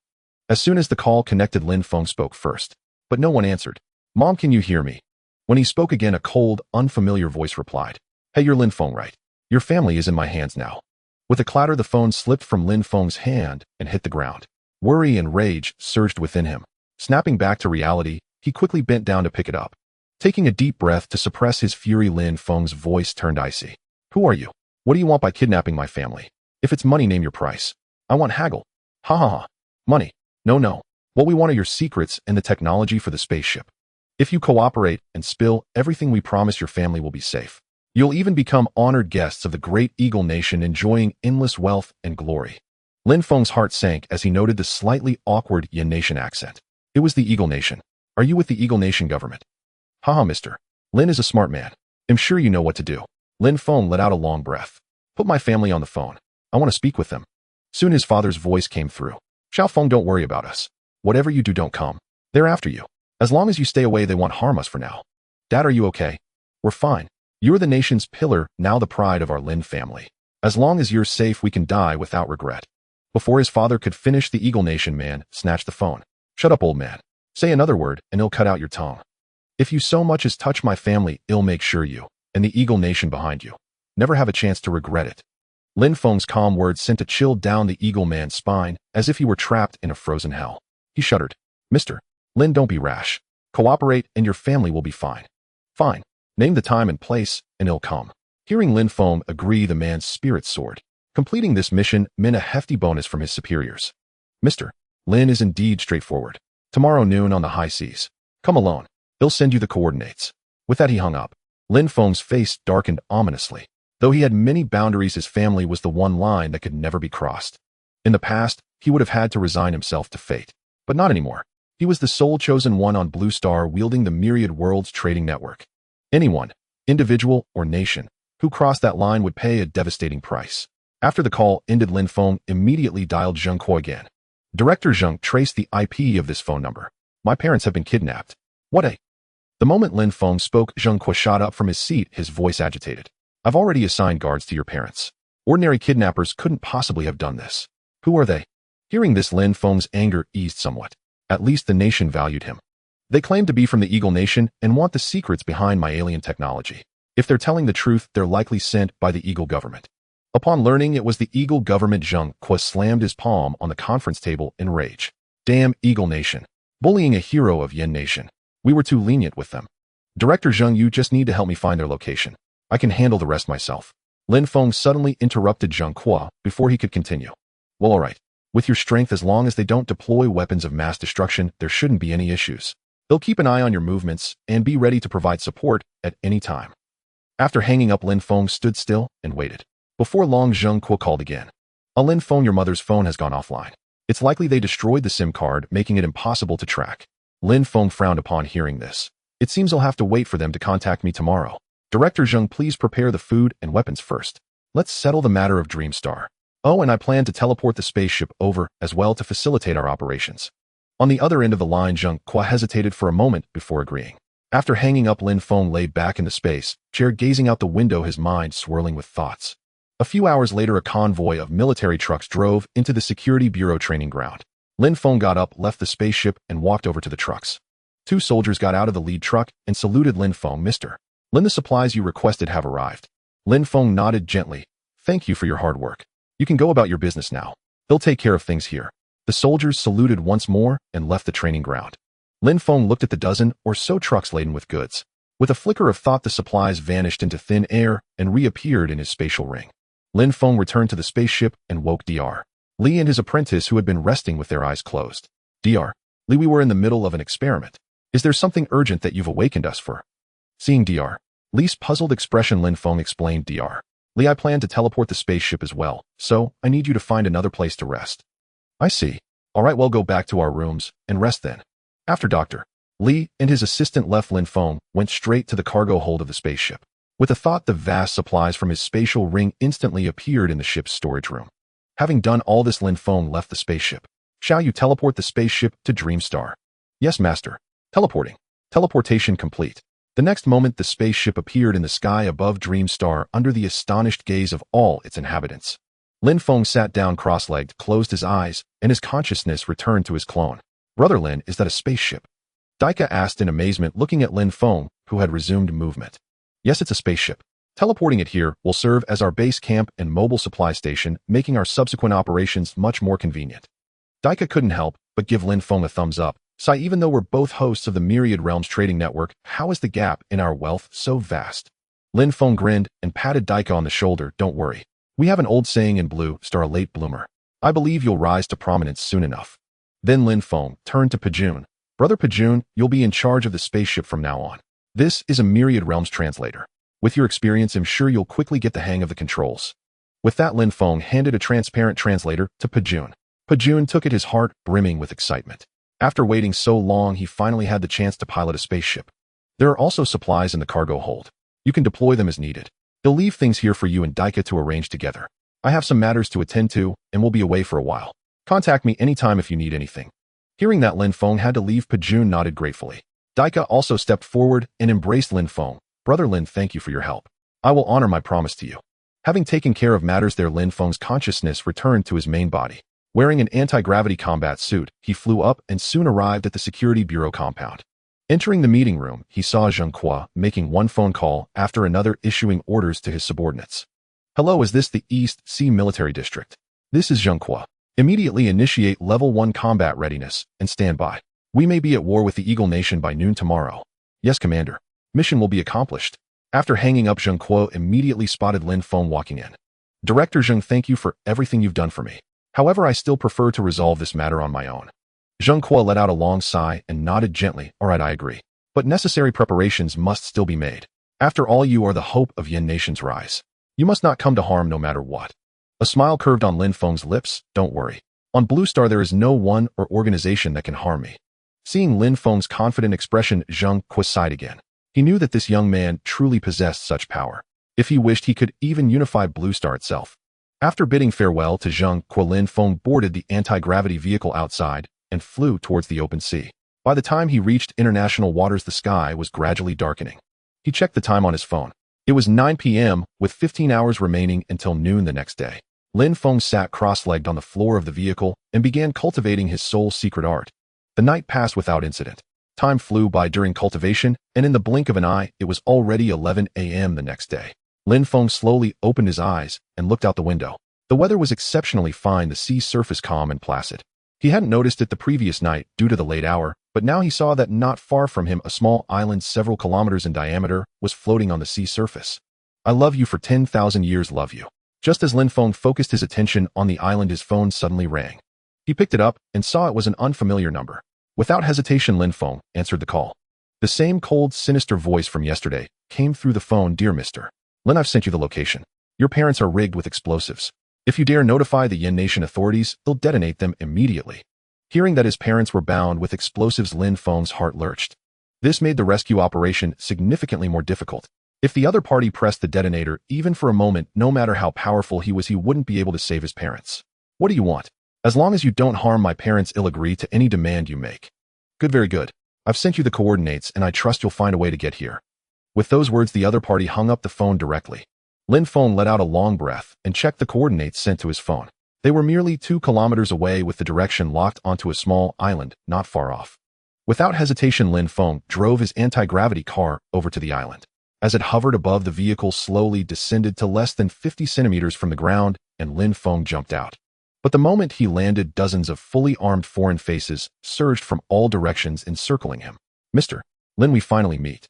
As soon as the call connected, Lin Feng spoke first. But no one answered. Mom, can you hear me? When he spoke again, a cold, unfamiliar voice replied. Hey, you're Lin Feng, right? Your family is in my hands now. With a clatter, the phone slipped from Lin Feng's hand and hit the ground. Worry and rage surged within him. Snapping back to reality, he quickly bent down to pick it up. Taking a deep breath to suppress his fury, Lin Feng's voice turned icy. Who are you? What do you want by kidnapping my family? If it's money, name your price. I want haggle. Ha ha ha. Money. No. What we want are your secrets and the technology for the spaceship. If you cooperate and spill everything, we promise your family will be safe. You'll even become honored guests of the great Eagle Nation, enjoying endless wealth and glory. Lin Feng's heart sank as he noted the slightly awkward Yin Nation accent. It was the Eagle Nation. Are you with the Eagle Nation government? Haha, mister. Lin is a smart man. I'm sure you know what to do. Lin Feng let out a long breath. Put my family on the phone. I want to speak with them. Soon his father's voice came through. Xiao Feng, don't worry about us. Whatever you do, don't come. They're after you. As long as you stay away, they won't harm us for now. Dad, are you okay? We're fine. You're the nation's pillar, now the pride of our Lin family. As long as you're safe, we can die without regret. Before his father could finish, the Eagle Nation man snatched the phone. Shut up, old man. Say another word, and he'll cut out your tongue. If you so much as touch my family, I'll make sure you, and the Eagle Nation behind you, never have a chance to regret it. Lin Feng's calm words sent a chill down the Eagle man's spine, as if he were trapped in a frozen hell. He shuddered. Mister Lin, don't be rash. Cooperate, and your family will be fine. Fine. Name the time and place, and it'll come. Hearing Lin Feng agree, the man's spirit soared. Completing this mission meant a hefty bonus from his superiors. Mr. Lin is indeed straightforward. Tomorrow noon on the high seas. Come alone. He'll send you the coordinates. With that, he hung up. Lin Feng's face darkened ominously. Though he had many boundaries, his family was the one line that could never be crossed. In the past, he would have had to resign himself to fate. But not anymore. He was the sole chosen one on Blue Star, wielding the Myriad Worlds trading network. Anyone, individual or nation, who crossed that line would pay a devastating price. After the call ended, Lin Feng immediately dialed Zheng Kuo again. Director Zheng traced the IP of this phone number. My parents have been kidnapped. What a... The moment Lin Feng spoke, Zheng Kuo shot up from his seat, his voice agitated. I've already assigned guards to your parents. Ordinary kidnappers couldn't possibly have done this. Who are they? Hearing this, Lin Feng's anger eased somewhat. At least the nation valued him. They claim to be from the Eagle Nation and want the secrets behind my alien technology. If they're telling the truth, they're likely sent by the Eagle government. Upon learning it was the Eagle government, Zheng Kuo slammed his palm on the conference table in rage. Damn Eagle Nation. Bullying a hero of Yin Nation. We were too lenient with them. Director Zheng, you just need to help me find their location. I can handle the rest myself. Lin Feng suddenly interrupted Zheng Kuo before he could continue. Well, alright. With your strength, as long as they don't deploy weapons of mass destruction, there shouldn't be any issues. They'll keep an eye on your movements and be ready to provide support at any time. After hanging up, Lin Feng stood still and waited. Before long, Zheng Kuo called again. Lin Feng, your mother's phone has gone offline. It's likely they destroyed the SIM card, making it impossible to track. Lin Feng frowned upon hearing this. It seems I'll have to wait for them to contact me tomorrow. Director Zheng, please prepare the food and weapons first. Let's settle the matter of Dreamstar. Oh, and I plan to teleport the spaceship over as well to facilitate our operations. On the other end of the line, Zheng Kuo hesitated for a moment before agreeing. After hanging up, Lin Feng lay back in the space chair, gazing out the window, his mind swirling with thoughts. A few hours later, a convoy of military trucks drove into the Security Bureau training ground. Lin Feng got up, left the spaceship, and walked over to the trucks. Two soldiers got out of the lead truck and saluted Lin Feng. Mr. Lin, the supplies you requested have arrived. Lin Feng nodded gently. Thank you for your hard work. You can go about your business now. They'll take care of things here. The soldiers saluted once more and left the training ground. Lin Feng looked at the dozen or so trucks laden with goods. With a flicker of thought, the supplies vanished into thin air and reappeared in his spatial ring. Lin Feng returned to the spaceship and woke Dr. Li and his apprentice, who had been resting with their eyes closed. Dr. Li, we were in the middle of an experiment. Is there something urgent that you've awakened us for? Seeing Dr. Li's puzzled expression, Lin Feng explained. Dr. Li, I plan to teleport the spaceship as well, so I need you to find another place to rest. I see. All right, well, go back to our rooms and rest then. After Dr. Li and his assistant left, Lin Feng went straight to the cargo hold of the spaceship. With a thought, the vast supplies from his spatial ring instantly appeared in the ship's storage room. Having done all this, Lin Feng left the spaceship. Shall you teleport the spaceship to Dreamstar? Yes, master. Teleporting. Teleportation complete. The next moment, the spaceship appeared in the sky above Dreamstar under the astonished gaze of all its inhabitants. Lin Feng sat down cross-legged, closed his eyes, and his consciousness returned to his clone. Brother Lin, is that a spaceship? Daika asked in amazement, looking at Lin Feng, who had resumed movement. Yes, it's a spaceship. Teleporting it here will serve as our base camp and mobile supply station, making our subsequent operations much more convenient. Daika couldn't help but give Lin Feng a thumbs up. Sigh, even though we're both hosts of the Myriad Realms trading network, how is the gap in our wealth so vast? Lin Feng grinned and patted Daika on the shoulder. Don't worry. We have an old saying in Blue Star, a late bloomer. I believe you'll rise to prominence soon enough. Then Lin Feng turned to Pajun. Brother Pajun, you'll be in charge of the spaceship from now on. This is a Myriad Realms translator. With your experience, I'm sure you'll quickly get the hang of the controls. With that, Lin Feng handed a transparent translator to Pajun. Pajun took it, his heart brimming with excitement. After waiting so long, he finally had the chance to pilot a spaceship. There are also supplies in the cargo hold. You can deploy them as needed. They'll leave things here for you and Daika to arrange together. I have some matters to attend to, and will be away for a while. Contact me anytime if you need anything. Hearing that Lin Feng had to leave, Pajun nodded gratefully. Daika also stepped forward and embraced Lin Feng. Brother Lin, thank you for your help. I will honor my promise to you. Having taken care of matters there, Lin Feng's consciousness returned to his main body. Wearing an anti-gravity combat suit, he flew up and soon arrived at the Security Bureau compound. Entering the meeting room, he saw Zheng Kuo making one phone call after another, issuing orders to his subordinates. Hello, is this the East Sea Military District? This is Zheng Kuo. Immediately initiate Level 1 combat readiness and stand by. We may be at war with the Eagle Nation by noon tomorrow. Yes, Commander. Mission will be accomplished. After hanging up, Zheng Kuo immediately spotted Lin Feng walking in. Director Zheng, thank you for everything you've done for me. However, I still prefer to resolve this matter on my own. Zheng Kuo let out a long sigh and nodded gently. All right, I agree. But necessary preparations must still be made. After all, you are the hope of Yin Nation's rise. You must not come to harm no matter what. A smile curved on Lin Feng's lips. Don't worry. On Blue Star, there is no one or organization that can harm me. Seeing Lin Feng's confident expression, Zheng Kuo sighed again. He knew that this young man truly possessed such power. If he wished, he could even unify Blue Star itself. After bidding farewell to Zheng Kuo, Lin Feng boarded the anti-gravity vehicle outside and flew towards the open sea. By the time he reached international waters, the sky was gradually darkening. He checked the time on his phone. It was 9 p.m., with 15 hours remaining until noon the next day. Lin Feng sat cross-legged on the floor of the vehicle and began cultivating his soul's secret art. The night passed without incident. Time flew by during cultivation, and in the blink of an eye, it was already 11 a.m. the next day. Lin Feng slowly opened his eyes and looked out the window. The weather was exceptionally fine, the sea surface calm and placid. He hadn't noticed it the previous night due to the late hour, but now he saw that not far from him, a small island several kilometers in diameter was floating on the sea surface. I love you for 10,000 years, love you. Just as Lin Feng focused his attention on the island, his phone suddenly rang. He picked it up and saw it was an unfamiliar number. Without hesitation, Lin Feng answered the call. The same cold, sinister voice from yesterday came through the phone. Dear Mr. Lin, I've sent you the location. Your parents are rigged with explosives. If you dare notify the Yin Nation authorities, they'll detonate them immediately. Hearing that his parents were bound with explosives, Lin Feng's heart lurched. This made the rescue operation significantly more difficult. If the other party pressed the detonator, even for a moment, no matter how powerful he was, he wouldn't be able to save his parents. What do you want? As long as you don't harm my parents, I'll agree to any demand you make. Good, very good. I've sent you the coordinates, and I trust you'll find a way to get here. With those words, the other party hung up the phone directly. Lin Feng let out a long breath and checked the coordinates sent to his phone. They were merely 2 kilometers away, with the direction locked onto a small island not far off. Without hesitation, Lin Feng drove his anti-gravity car over to the island. As it hovered above, the vehicle slowly descended to less than 50 centimeters from the ground, and Lin Feng jumped out. But the moment he landed, dozens of fully armed foreign faces surged from all directions, encircling him. Mr. Lin, we finally meet.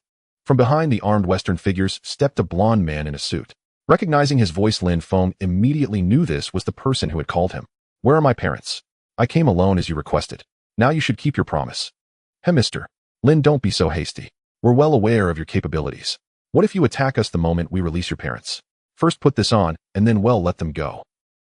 From behind the armed Western figures stepped a blond man in a suit. Recognizing his voice, Lin Feng immediately knew this was the person who had called him. Where are my parents? I came alone as you requested. Now you should keep your promise. Hey, Mr. Lin, don't be so hasty. We're well aware of your capabilities. What if you attack us the moment we release your parents? First put this on, and then, well, let them go.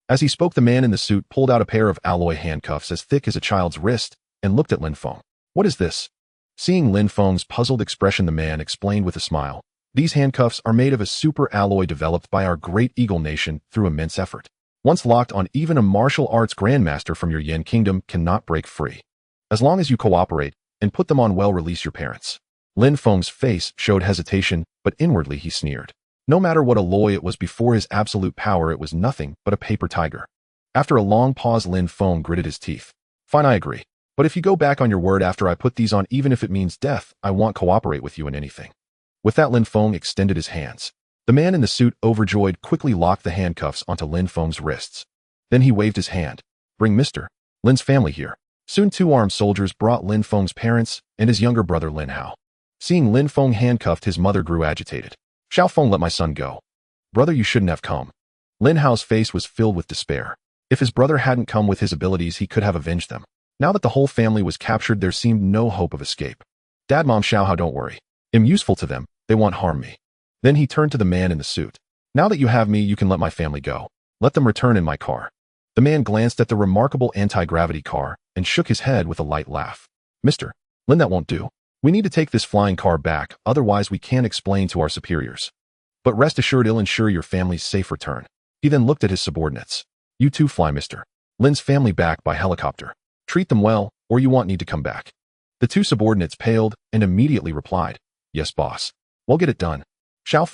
As he spoke, the man in the suit pulled out a pair of alloy handcuffs as thick as a child's wrist and looked at Lin Feng. What is this? Seeing Lin Feng's puzzled expression, the man explained with a smile. These handcuffs are made of a super alloy developed by our great Eagle Nation through immense effort. Once locked on, even a martial arts grandmaster from your Yen kingdom cannot break free. As long as you cooperate and put them on, well, release your parents. Lin Feng's face showed hesitation, but inwardly he sneered. No matter what alloy it was before his absolute power, it was nothing but a paper tiger. After a long pause, Lin Feng gritted his teeth. Fine, I agree. But if you go back on your word after I put these on, even if it means death, I won't cooperate with you in anything. With that, Lin Feng extended his hands. The man in the suit, overjoyed, quickly locked the handcuffs onto Lin Feng's wrists. Then he waved his hand. Bring Mr. Lin's family here. Soon 2 armed soldiers brought Lin Feng's parents and his younger brother Lin Hao. Seeing Lin Feng handcuffed, his mother grew agitated. Xiao Feng, let my son go. Brother, you shouldn't have come. Lin Hao's face was filled with despair. If his brother hadn't come with his abilities, he could have avenged them. Now that the whole family was captured, there seemed no hope of escape. Dad, Mom, Xiao Hao, don't worry. I'm useful to them. They won't harm me. Then he turned to the man in the suit. Now that you have me, you can let my family go. Let them return in my car. The man glanced at the remarkable anti-gravity car and shook his head with a light laugh. Mr. Lin, that won't do. We need to take this flying car back, otherwise we can't explain to our superiors. But rest assured, I'll ensure your family's safe return. He then looked at his subordinates. You two fly Mr. Lin's family back by helicopter. Treat them well, or you won't need to come back. The 2 subordinates paled and immediately replied, Yes, boss. We'll get it done. Xiao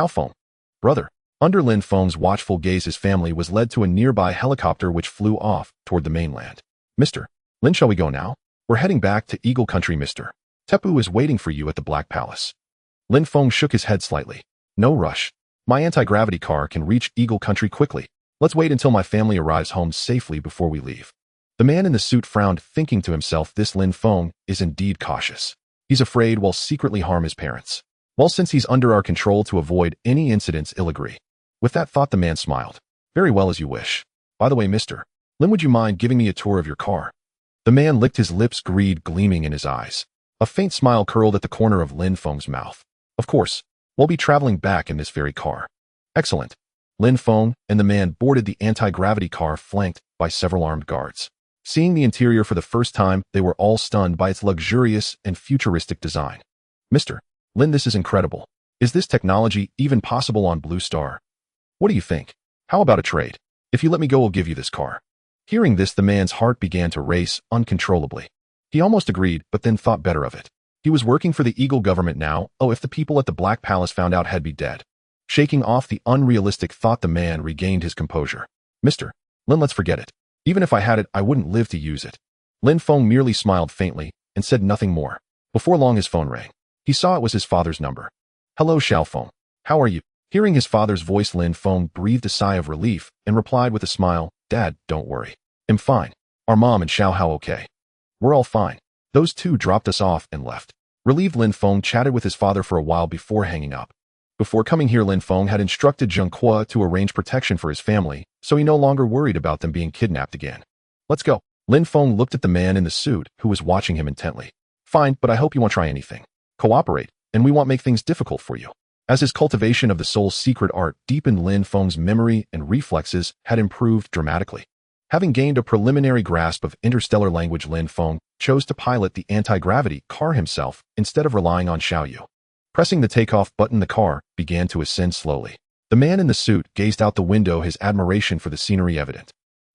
Feng. Brother. Under Lin Feng's watchful gaze, his family was led to a nearby helicopter which flew off toward the mainland. Mr. Lin, shall we go now? We're heading back to Eagle Country, Mr. Tepu is waiting for you at the Black Palace. Lin Feng shook his head slightly. No rush. My anti-gravity car can reach Eagle Country quickly. Let's wait until my family arrives home safely before we leave. The man in the suit frowned, thinking to himself, this Lin Feng is indeed cautious. He's afraid we'll secretly harm his parents. Well, since he's under our control to avoid any incidents, I'll agree. With that thought, the man smiled. Very well, as you wish. By the way, Mr. Lin, would you mind giving me a tour of your car? The man licked his lips, greed gleaming in his eyes. A faint smile curled at the corner of Lin Feng's mouth. Of course, we'll be traveling back in this very car. Excellent. Lin Feng and the man boarded the anti-gravity car, flanked by several armed guards. Seeing the interior for the first time, they were all stunned by its luxurious and futuristic design. Mr. Lin, this is incredible. Is this technology even possible on Blue Star? What do you think? How about a trade? If you let me go, I'll give you this car. Hearing this, the man's heart began to race uncontrollably. He almost agreed, but then thought better of it. He was working for the Eagle government now. Oh, if the people at the Black Palace found out, he'd be dead. Shaking off the unrealistic thought, the man regained his composure. Mr. Lin, let's forget it. Even if I had it, I wouldn't live to use it. Lin Feng merely smiled faintly and said nothing more. Before long, his phone rang. He saw it was his father's number. Hello, Xiao Feng. How are you? Hearing his father's voice, Lin Feng breathed a sigh of relief and replied with a smile, Dad, don't worry. I'm fine. Are Mom and Xiao Hao okay? We're all fine. Those 2 dropped us off and left. Relieved, Lin Feng chatted with his father for a while before hanging up. Before coming here, Lin Feng had instructed Zheng Kuo to arrange protection for his family, so he no longer worried about them being kidnapped again. Let's go. Lin Feng looked at the man in the suit, who was watching him intently. Fine, but I hope you won't try anything. Cooperate, and we won't make things difficult for you. As his cultivation of the soul's secret art deepened, Lin Feng's memory and reflexes had improved dramatically. Having gained a preliminary grasp of interstellar language, Lin Feng chose to pilot the anti-gravity car himself instead of relying on Xiaoyu. Pressing the takeoff button, the car began to ascend slowly. The man in the suit gazed out the window, his admiration for the scenery evident.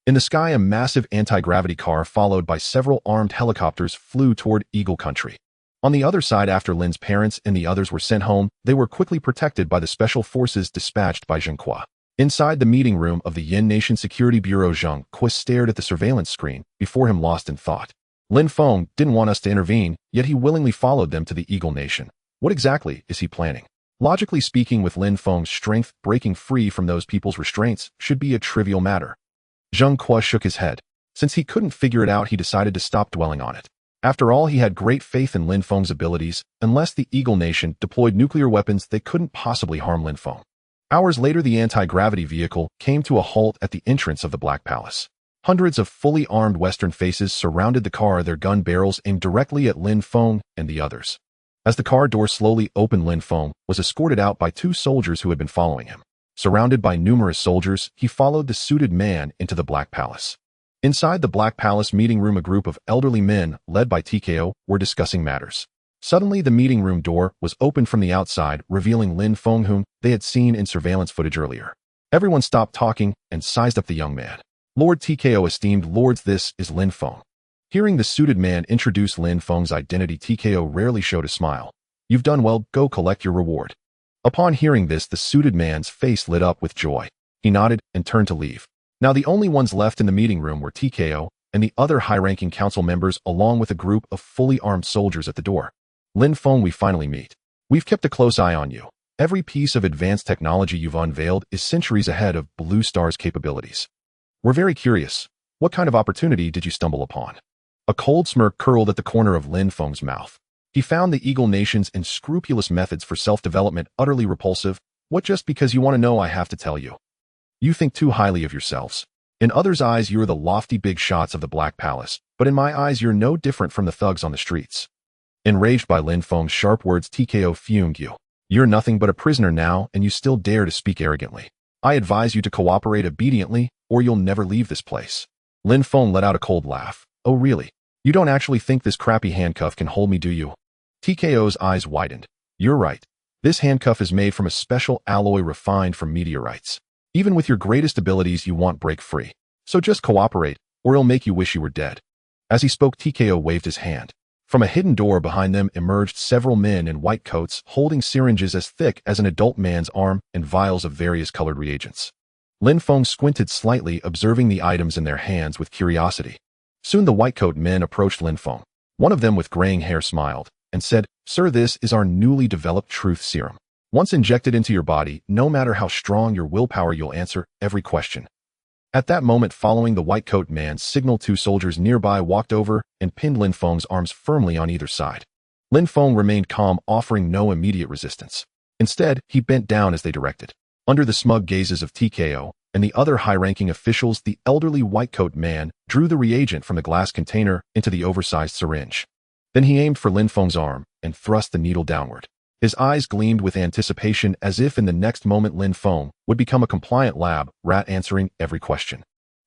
In the sky, a massive anti-gravity car followed by several armed helicopters flew toward Eagle Country. On the other side, after Lin's parents and the others were sent home, they were quickly protected by the special forces dispatched by Zheng Kuo. Inside the meeting room of the Yin Nation Security Bureau, Zheng Kuo stared at the surveillance screen before him, lost in thought. Lin Feng didn't want us to intervene, yet he willingly followed them to the Eagle Nation. What exactly is he planning? Logically speaking, with Lin Feng's strength, breaking free from those people's restraints should be a trivial matter. Zheng Kuo shook his head. Since he couldn't figure it out, he decided to stop dwelling on it. After all, he had great faith in Lin Feng's abilities. Unless the Eagle Nation deployed nuclear weapons, they couldn't possibly harm Lin Feng. Hours later, the anti-gravity vehicle came to a halt at the entrance of the Black Palace. Hundreds of fully armed Western faces surrounded the car, their gun barrels aimed directly at Lin Feng and the others. As the car door slowly opened, Lin Feng was escorted out by 2 soldiers who had been following him. Surrounded by numerous soldiers, he followed the suited man into the Black Palace. Inside the Black Palace meeting room, a group of elderly men, led by TKO, were discussing matters. Suddenly, the meeting room door was opened from the outside, revealing Lin Feng, whom they had seen in surveillance footage earlier. Everyone stopped talking and sized up the young man. Lord TKO, esteemed lords, this is Lin Feng. Hearing the suited man introduce Lin Feng's identity, TKO rarely showed a smile. You've done well, go collect your reward. Upon hearing this, the suited man's face lit up with joy. He nodded and turned to leave. Now the only ones left in the meeting room were TKO and the other high-ranking council members, along with a group of fully armed soldiers at the door. Lin Feng, we finally meet. We've kept a close eye on you. Every piece of advanced technology you've unveiled is centuries ahead of Blue Star's capabilities. We're very curious. What kind of opportunity did you stumble upon? A cold smirk curled at the corner of Lin Feng's mouth. He found the Eagle Nation's unscrupulous methods for self-development utterly repulsive. What, just because you want to know I have to tell you? You think too highly of yourselves. In others' eyes, you're the lofty big shots of the Black Palace, but in my eyes, you're no different from the thugs on the streets. Enraged by Lin Feng's sharp words, TKO fumed. You're nothing but a prisoner now, and you still dare to speak arrogantly. I advise you to cooperate obediently, or you'll never leave this place. Lin Feng let out a cold laugh. Oh really? You don't actually think this crappy handcuff can hold me, do you? TKO's eyes widened. You're right. This handcuff is made from a special alloy refined from meteorites. Even with your greatest abilities, you won't break free. So just cooperate, or it'll make you wish you were dead. As he spoke, TKO waved his hand. From a hidden door behind them emerged several men in white coats holding syringes as thick as an adult man's arm and vials of various colored reagents. Lin Feng squinted slightly, observing the items in their hands with curiosity. Soon the white-coat men approached Lin Feng. One of them with graying hair smiled and said, Sir, this is our newly developed truth serum. Once injected into your body, no matter how strong your willpower, you'll answer every question. At that moment, following the white-coat man's signal, two soldiers nearby walked over and pinned Lin Feng's arms firmly on either side. Lin Feng remained calm, offering no immediate resistance. Instead, he bent down as they directed. Under the smug gazes of TKO and the other high-ranking officials, the elderly white-coat man drew the reagent from the glass container into the oversized syringe. Then he aimed for Lin Feng's arm and thrust the needle downward. His eyes gleamed with anticipation, as if in the next moment Lin Feng would become a compliant lab rat answering every question.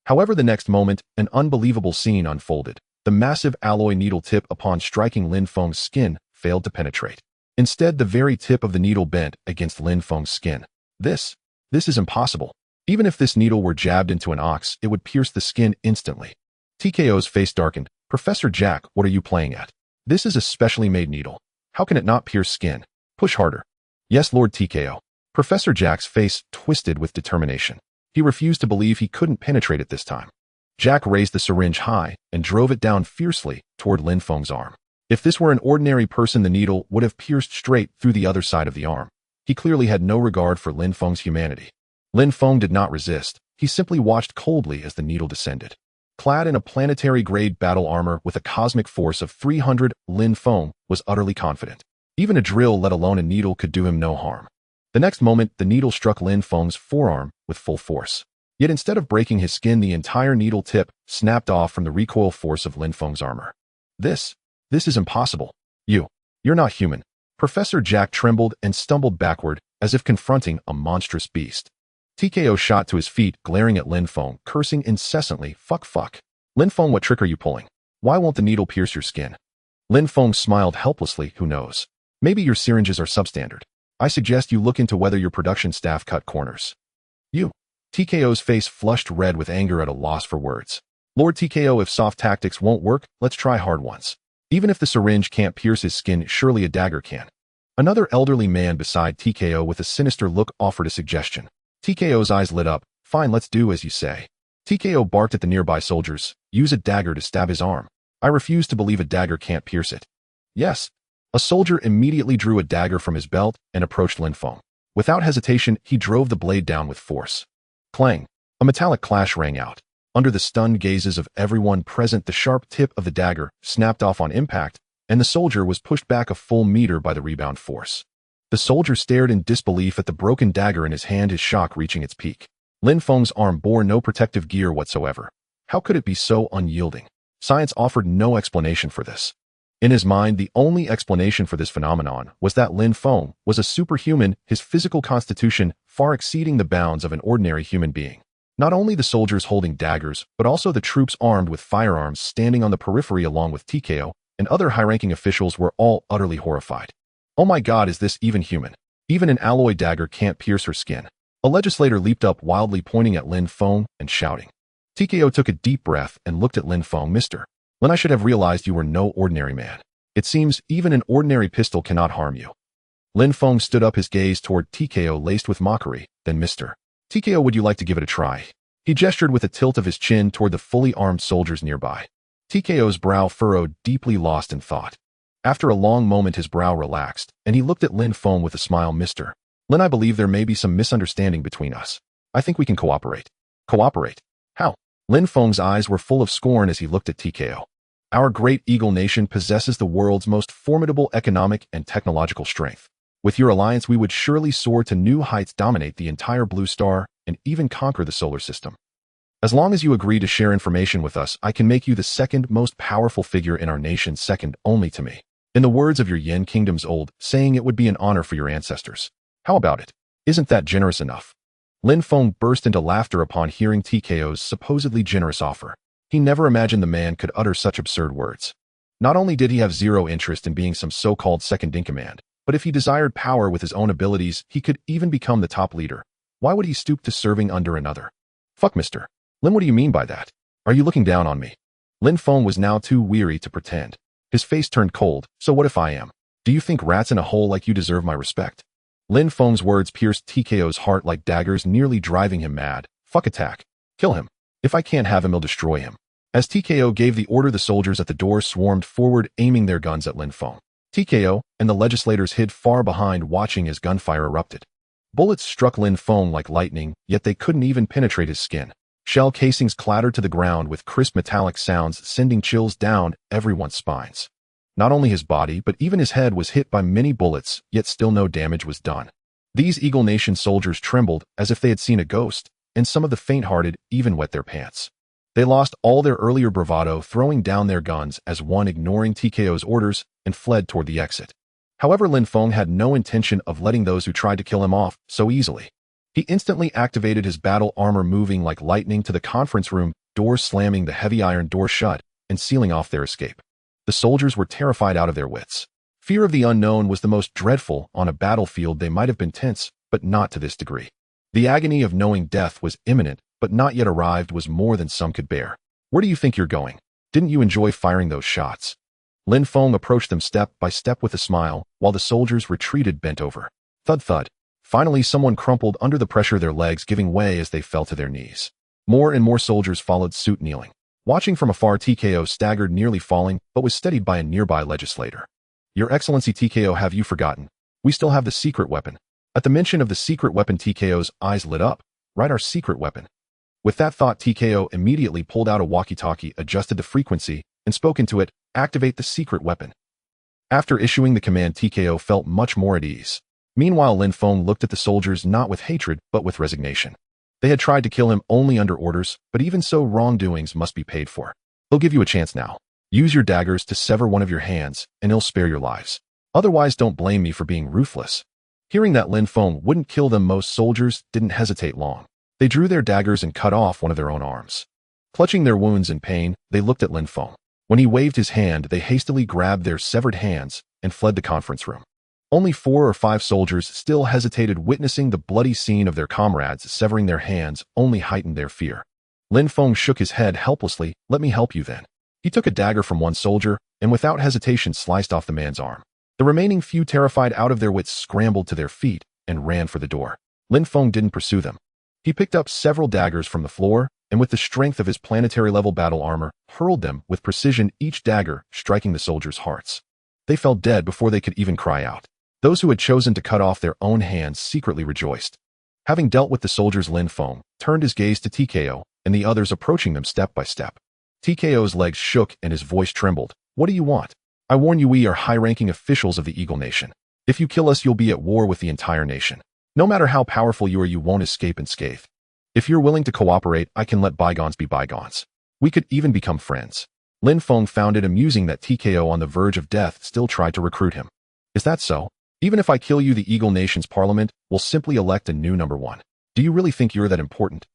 However, the next moment, an unbelievable scene unfolded. The massive alloy needle tip, upon striking Lin Feng's skin, failed to penetrate. Instead, the very tip of the needle bent against Lin Feng's skin. This is impossible. Even if this needle were jabbed into an ox, it would pierce the skin instantly. TKO's face darkened. Professor Jack, what are you playing at? This is a specially made needle. How can it not pierce skin? Push harder. Yes, Lord TKO. Professor Jack's face twisted with determination. He refused to believe he couldn't penetrate it this time. Jack raised the syringe high and drove it down fiercely toward Lin Feng's arm. If this were an ordinary person, the needle would have pierced straight through the other side of the arm. He clearly had no regard for Lin Feng's humanity. Lin Feng did not resist. He simply watched coldly as the needle descended. Clad in a planetary-grade battle armor with a cosmic force of 300, Lin Feng was utterly confident. Even a drill, let alone a needle, could do him no harm. The next moment, the needle struck Lin Feng's forearm with full force. Yet instead of breaking his skin, the entire needle tip snapped off from the recoil force of Lin Feng's armor. This is impossible. You're not human. Professor Jack trembled and stumbled backward as if confronting a monstrous beast. TKO shot to his feet, glaring at Lin Feng, cursing incessantly. Fuck. Lin Feng, what trick are you pulling? Why won't the needle pierce your skin? Lin Feng smiled helplessly. Who knows? Maybe your syringes are substandard. I suggest you look into whether your production staff cut corners. TKO's face flushed red with anger, at a loss for words. Lord TKO, if soft tactics won't work, let's try hard ones. Even if the syringe can't pierce his skin, surely a dagger can. Another elderly man beside TKO with a sinister look offered a suggestion. TKO's eyes lit up. Fine, let's do as you say. TKO barked at the nearby soldiers. Use a dagger to stab his arm. I refuse to believe a dagger can't pierce it. Yes. A soldier immediately drew a dagger from his belt and approached Lin Feng. Without hesitation, he drove the blade down with force. Clang! A metallic clash rang out. Under the stunned gazes of everyone present, the sharp tip of the dagger snapped off on impact, and the soldier was pushed back a full meter by the rebound force. The soldier stared in disbelief at the broken dagger in his hand, his shock reaching its peak. Lin Feng's arm bore no protective gear whatsoever. How could it be so unyielding? Science offered no explanation for this. In his mind, the only explanation for this phenomenon was that Lin Feng was a superhuman, his physical constitution far exceeding the bounds of an ordinary human being. Not only the soldiers holding daggers, but also the troops armed with firearms standing on the periphery along with TKO and other high-ranking officials were all utterly horrified. Oh my God, is this even human? Even an alloy dagger can't pierce her skin. A legislator leaped up wildly, pointing at Lin Feng and shouting. TKO took a deep breath and looked at Lin Feng. Mr. Lin, I should have realized you were no ordinary man. It seems even an ordinary pistol cannot harm you. Lin Feng stood up, his gaze toward TKO laced with mockery. Then, Mr. TKO, would you like to give it a try? He gestured with a tilt of his chin toward the fully armed soldiers nearby. TKO's brow furrowed, deeply lost in thought. After a long moment, his brow relaxed, and he looked at Lin Feng with a smile. Mr. Lin, I believe there may be some misunderstanding between us. I think we can cooperate. Cooperate? How? Lin Feng's eyes were full of scorn as he looked at TKO. Our great Eagle Nation possesses the world's most formidable economic and technological strength. With your alliance, we would surely soar to new heights, dominate the entire blue star, and even conquer the solar system. As long as you agree to share information with us, I can make you the second most powerful figure in our nation, second only to me. In the words of your Yin Kingdom's old saying, it would be an honor for your ancestors. How about it? Isn't that generous enough? Lin Feng burst into laughter upon hearing TKO's supposedly generous offer. He never imagined the man could utter such absurd words. Not only did he have zero interest in being some so-called second-in-command, but if he desired power with his own abilities, he could even become the top leader. Why would he stoop to serving under another? Fuck, Mr. Lin, what do you mean by that? Are you looking down on me? Lin Feng was now too weary to pretend. His face turned cold. So what if I am? Do you think rats in a hole like you deserve my respect? Lin Feng's words pierced TKO's heart like daggers, nearly driving him mad. Fuck, attack. Kill him. If I can't have him, I'll destroy him. As TKO gave the order, the soldiers at the door swarmed forward, aiming their guns at Lin Feng. TKO and the legislators hid far behind, watching as gunfire erupted. Bullets struck Lin Feng like lightning, yet they couldn't even penetrate his skin. Shell casings clattered to the ground with crisp metallic sounds, sending chills down everyone's spines. Not only his body, but even his head was hit by many bullets, yet still no damage was done. These Eagle Nation soldiers trembled as if they had seen a ghost, and some of the faint-hearted even wet their pants. They lost all their earlier bravado, throwing down their guns as one, ignoring TKO's orders, and fled toward the exit. However, Lin Feng had no intention of letting those who tried to kill him off so easily. He instantly activated his battle armor, moving like lightning to the conference room, doors slamming the heavy iron door shut and sealing off their escape. The soldiers were terrified out of their wits. Fear of the unknown was the most dreadful. On a battlefield they might have been tense, but not to this degree. The agony of knowing death was imminent, but not yet arrived, was more than some could bear. Where do you think you're going? Didn't you enjoy firing those shots? Lin Feng approached them step by step with a smile, while the soldiers retreated, bent over. Thud thud. Finally, someone crumpled under the pressure, their legs giving way as they fell to their knees. More and more soldiers followed suit, kneeling. Watching from afar, TKO staggered, nearly falling, but was steadied by a nearby legislator. Your Excellency, TKO, have you forgotten? We still have the secret weapon. At the mention of the secret weapon, TKO's eyes lit up. Right, our secret weapon. With that thought, TKO immediately pulled out a walkie-talkie, adjusted the frequency, and spoke into it. Activate the secret weapon. After issuing the command, TKO felt much more at ease. Meanwhile, Lin Feng looked at the soldiers not with hatred, but with resignation. They had tried to kill him only under orders, but even so, wrongdoings must be paid for. He'll give you a chance now. Use your daggers to sever one of your hands, and he'll spare your lives. Otherwise, don't blame me for being ruthless. Hearing that Lin Feng wouldn't kill them, most soldiers didn't hesitate long. They drew their daggers and cut off one of their own arms. Clutching their wounds in pain, they looked at Lin Feng. When he waved his hand, they hastily grabbed their severed hands and fled the conference room. Only 4 or 5 soldiers still hesitated, witnessing the bloody scene of their comrades severing their hands only heightened their fear. Lin Feng shook his head helplessly. Let me help you then. He took a dagger from one soldier and without hesitation sliced off the man's arm. The remaining few, terrified out of their wits, scrambled to their feet and ran for the door. Lin Feng didn't pursue them. He picked up several daggers from the floor and with the strength of his planetary-level battle armor, hurled them with precision, each dagger striking the soldiers' hearts. They fell dead before they could even cry out. Those who had chosen to cut off their own hands secretly rejoiced. Having dealt with the soldiers, Lin Feng turned his gaze to TKO and the others, approaching them step by step. TKO's legs shook and his voice trembled. What do you want? I warn you, we are high-ranking officials of the Eagle Nation. If you kill us, you'll be at war with the entire nation. No matter how powerful you are, you won't escape unscathed. If you're willing to cooperate, I can let bygones be bygones. We could even become friends. Lin Feng found it amusing that TKO, on the verge of death, still tried to recruit him. Is that so? Even if I kill you, the Eagle Nation's parliament will simply elect a new number 1. Do you really think you're that important?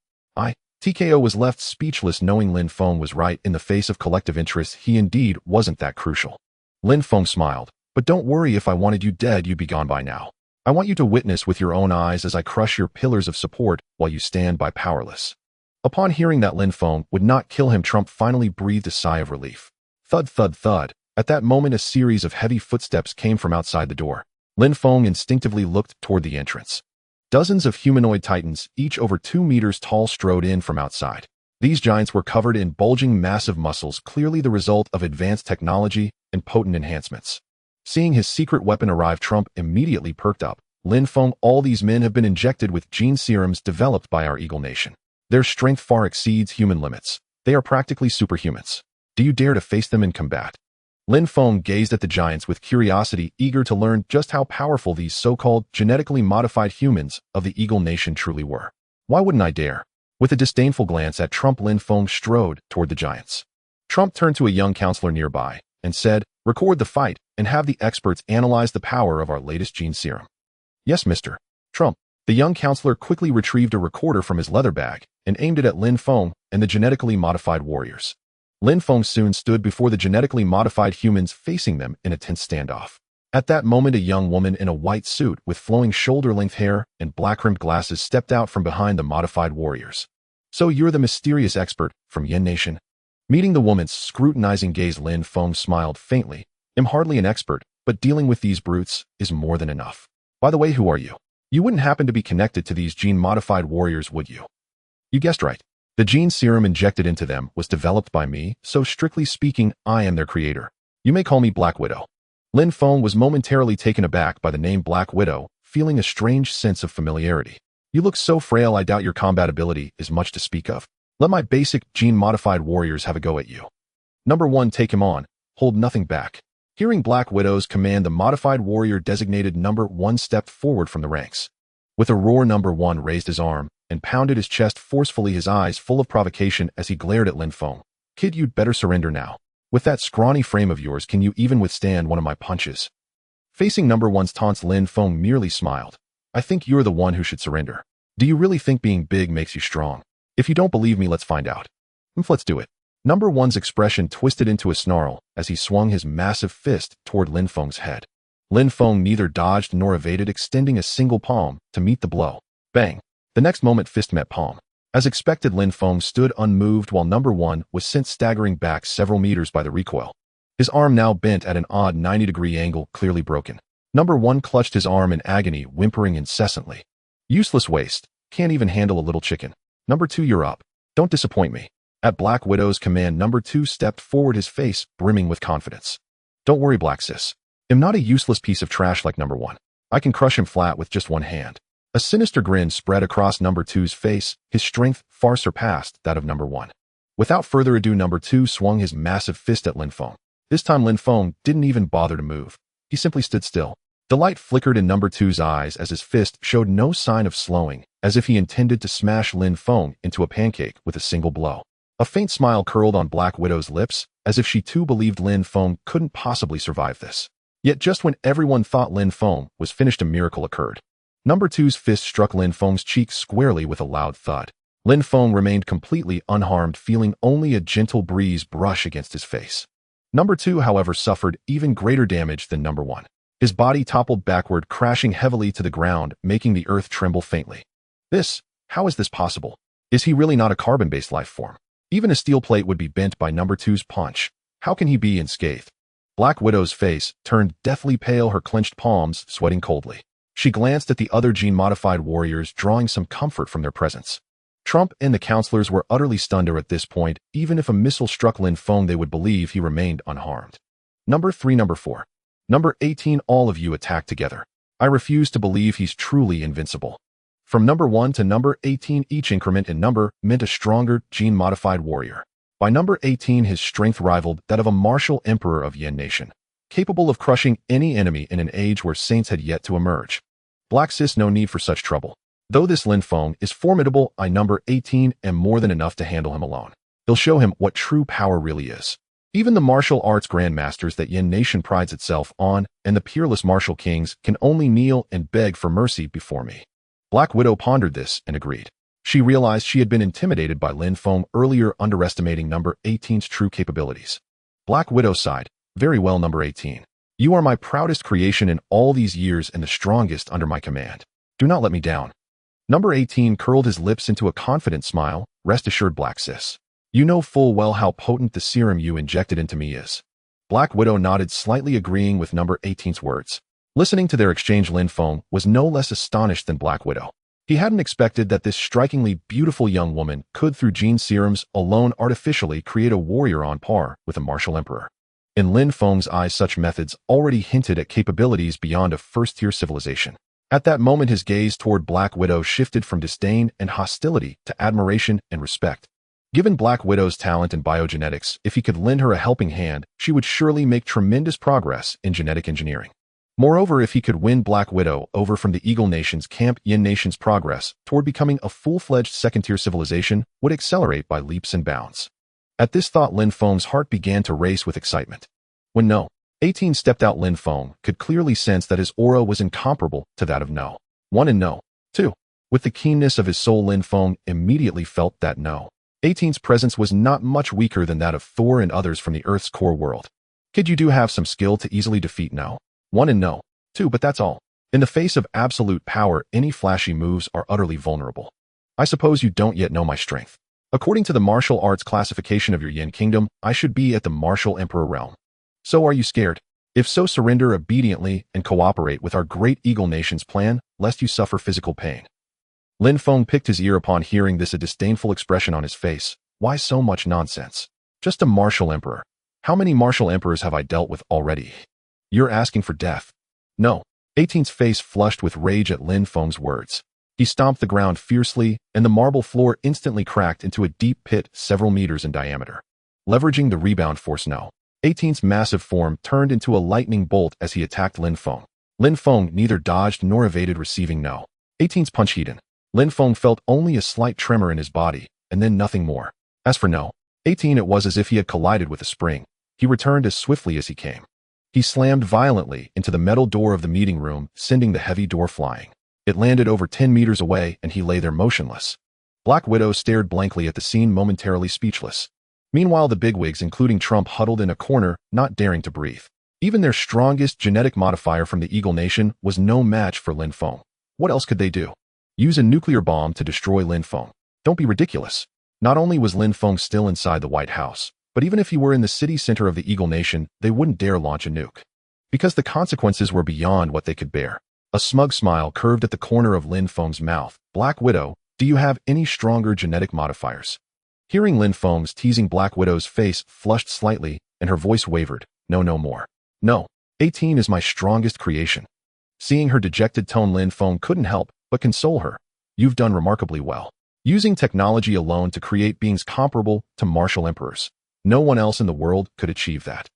TKO was left speechless, knowing Lin Feng was right. In the face of collective interests, he indeed wasn't that crucial. Lin Feng smiled. But don't worry, if I wanted you dead, you'd be gone by now. I want you to witness with your own eyes as I crush your pillars of support while you stand by powerless." Upon hearing that Lin Feng would not kill him, Trump finally breathed a sigh of relief. Thud, thud, thud. At that moment, a series of heavy footsteps came from outside the door. Lin Feng instinctively looked toward the entrance. Dozens of humanoid titans, each over 2 meters tall, strode in from outside. These giants were covered in bulging, massive muscles, clearly the result of advanced technology and potent enhancements. Seeing his secret weapon arrive, Trump immediately perked up. "Lin Feng, all these men have been injected with gene serums developed by our Eagle Nation. Their strength far exceeds human limits. They are practically superhumans. Do you dare to face them in combat?" Lin Feng gazed at the giants with curiosity, eager to learn just how powerful these so-called genetically modified humans of the Eagle Nation truly were. "Why wouldn't I dare?" With a disdainful glance at Trump, Lin Feng strode toward the giants. Trump turned to a young counselor nearby and said, "Record the fight and have the experts analyze the power of our latest gene serum." "Yes, Mr. Trump." The young counselor quickly retrieved a recorder from his leather bag and aimed it at Lin Feng and the genetically modified warriors. Lin Feng soon stood before the genetically modified humans, facing them in a tense standoff. At that moment, a young woman in a white suit with flowing shoulder-length hair and black-rimmed glasses stepped out from behind the modified warriors. "So you're the mysterious expert from Yen Nation?" Meeting the woman's scrutinizing gaze, Lin Feng smiled faintly. "I'm hardly an expert, but dealing with these brutes is more than enough. By the way, who are you? You wouldn't happen to be connected to these gene-modified warriors, would you?" "You guessed right. The gene serum injected into them was developed by me, so strictly speaking, I am their creator. You may call me Black Widow." Lin Feng was momentarily taken aback by the name Black Widow, feeling a strange sense of familiarity. "You look so frail, I doubt your combat ability is much to speak of. Let my basic gene-modified warriors have a go at you. Number 1, take him on. Hold nothing back." Hearing Black Widow's command, the modified warrior designated Number 1 stepped forward from the ranks. With a roar, Number 1 raised his arm and pounded his chest forcefully, his eyes full of provocation as he glared at Lin Feng. "Kid, you'd better surrender now. With that scrawny frame of yours, can you even withstand one of my punches?" Facing Number 1's taunts, Lin Feng merely smiled. "I think you're the one who should surrender. Do you really think being big makes you strong? If you don't believe me, let's find out." Let's do it." Number 1's expression twisted into a snarl as he swung his massive fist toward Lin Feng's head. Lin Feng neither dodged nor evaded, extending a single palm to meet the blow. Bang! The next moment, fist met palm. As expected, Lin Feng stood unmoved while Number 1 was sent staggering back several meters by the recoil. His arm, now bent at an odd 90-degree angle, clearly broken. Number 1 clutched his arm in agony, whimpering incessantly. "Useless waste. Can't even handle a little chicken. Number 2, you're up. Don't disappoint me." At Black Widow's command, Number 2 stepped forward, his face brimming with confidence. "Don't worry, Black Sis. I'm not a useless piece of trash like Number 1. I can crush him flat with just one hand." A sinister grin spread across Number 2's face, his strength far surpassed that of Number 1. Without further ado, Number 2 swung his massive fist at Lin Feng. This time, Lin Feng didn't even bother to move. He simply stood still. The light flickered in Number 2's eyes as his fist showed no sign of slowing, as if he intended to smash Lin Feng into a pancake with a single blow. A faint smile curled on Black Widow's lips, as if she too believed Lin Feng couldn't possibly survive this. Yet just when everyone thought Lin Feng was finished, a miracle occurred. Number 2's fist struck Lin Feng's cheek squarely with a loud thud. Lin Feng remained completely unharmed, feeling only a gentle breeze brush against his face. Number 2, however, suffered even greater damage than Number 1. His body toppled backward, crashing heavily to the ground, making the earth tremble faintly. How is this possible? Is he really not a carbon-based life form? Even a steel plate would be bent by Number 2's punch. How can he be unscathed? Black Widow's face turned deathly pale, her clenched palms sweating coldly. She glanced at the other gene-modified warriors, drawing some comfort from their presence. Trump and the counselors were utterly stunned at this point. Even if a missile struck Lin Feng, they would believe he remained unharmed. Number 3, Number 4. Number 18, all of you attack together. I refuse to believe he's truly invincible. From Number 1 to Number 18, each increment in number meant a stronger gene-modified warrior. By Number 18, his strength rivaled that of a martial emperor of Yen Nation, capable of crushing any enemy in an age where saints had yet to emerge. Black Sis, no need for such trouble. Though this Lin Feng is formidable, I, Number 18, am more than enough to handle him alone. He'll show him what true power really is. Even the martial arts grandmasters that Yen Nation prides itself on, and the peerless martial kings, can only kneel and beg for mercy before me. Black Widow pondered this and agreed. She realized she had been intimidated by Lin Feng earlier, underestimating Number 18's true capabilities. Black Widow sighed. Very well, Number 18. You are my proudest creation in all these years and the strongest under my command. Do not let me down. Number 18 curled his lips into a confident smile. Rest assured, Black Sis. You know full well how potent the serum you injected into me is. Black Widow nodded, slightly agreeing with number 18's words. Listening to their exchange, Lin Feng was no less astonished than Black Widow. He hadn't expected that this strikingly beautiful young woman could, through gene serums alone, artificially create a warrior on par with a martial emperor. In Lin Feng's eyes, such methods already hinted at capabilities beyond a first-tier civilization. At that moment, his gaze toward Black Widow shifted from disdain and hostility to admiration and respect. Given Black Widow's talent in biogenetics, if he could lend her a helping hand, she would surely make tremendous progress in genetic engineering. Moreover, if he could win Black Widow over from the Eagle Nation's camp, Yin Nation's progress toward becoming a full-fledged second-tier civilization would accelerate by leaps and bounds. At this thought, Lin Feng's heart began to race with excitement. When No. 18 stepped out, Lin Feng could clearly sense that his aura was incomparable to that of No. 1 and No. 2. With the keenness of his soul, Lin Feng immediately felt that No. 18's presence was not much weaker than that of Thor and others from the Earth's core world. Kid, you do have some skill to easily defeat No. 1 and No. 2, but that's all. In the face of absolute power, any flashy moves are utterly vulnerable. I suppose you don't yet know my strength. According to the martial arts classification of your Yin Kingdom, I should be at the martial emperor realm. So are you scared? If so, surrender obediently and cooperate with our great Eagle Nation's plan, lest you suffer physical pain. Lin Feng picked his ear upon hearing this, a disdainful expression on his face. Why so much nonsense? Just a martial emperor. How many martial emperors have I dealt with already? You're asking for death. No. 18's face flushed with rage at Lin Feng's words. He stomped the ground fiercely, and the marble floor instantly cracked into a deep pit several meters in diameter. Leveraging the rebound force, No. 18's massive form turned into a lightning bolt as he attacked Lin Feng. Lin Feng neither dodged nor evaded receiving No. 18's punch heat. Lin Feng felt only a slight tremor in his body, and then nothing more. As for No. 18, it was as if he had collided with a spring. He returned as swiftly as he came. He slammed violently into the metal door of the meeting room, sending the heavy door flying. It landed over 10 meters away, and he lay there motionless. Black Widow stared blankly at the scene, momentarily speechless. Meanwhile, the bigwigs, including Trump, huddled in a corner, not daring to breathe. Even their strongest genetic modifier from the Eagle Nation was no match for Lin Feng. What else could they do? Use a nuclear bomb to destroy Lin Feng? Don't be ridiculous. Not only was Lin Feng still inside the White House, but even if he were in the city center of the Eagle Nation, they wouldn't dare launch a nuke. Because the consequences were beyond what they could bear. A smug smile curved at the corner of Lin Feng's mouth. Black Widow, do you have any stronger genetic modifiers? Hearing Lin Feng's teasing, Black Widow's face flushed slightly, and her voice wavered. No more. No. 18 is my strongest creation. Seeing her dejected tone, Lin Feng couldn't help but console her. You've done remarkably well. Using technology alone to create beings comparable to martial emperors. No one else in the world could achieve that.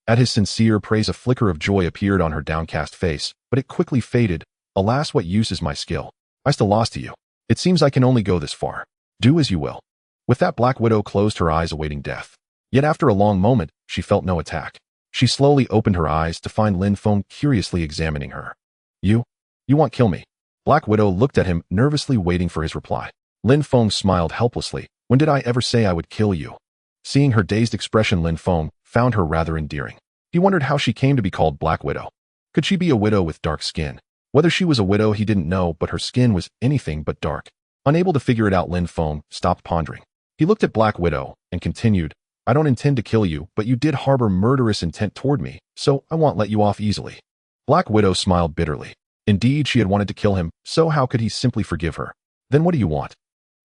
At his sincere praise, a flicker of joy appeared on her downcast face, but it quickly faded. Alas, what use is my skill? I still lost to you. It seems I can only go this far. Do as you will. With that, Black Widow closed her eyes, awaiting death. Yet after a long moment, she felt no attack. She slowly opened her eyes to find Lin Feng curiously examining her. You want kill me? Black Widow looked at him, nervously waiting for his reply. Lin Feng smiled helplessly. When did I ever say I would kill you? Seeing her dazed expression, Lin Feng found her rather endearing. He wondered how she came to be called Black Widow. Could she be a widow with dark skin? Whether she was a widow he didn't know, but her skin was anything but dark. Unable to figure it out, Lin Feng stopped pondering. He looked at Black Widow and continued, I don't intend to kill you, but you did harbor murderous intent toward me, so I won't let you off easily. Black Widow smiled bitterly. Indeed, she had wanted to kill him, so how could he simply forgive her? Then what do you want?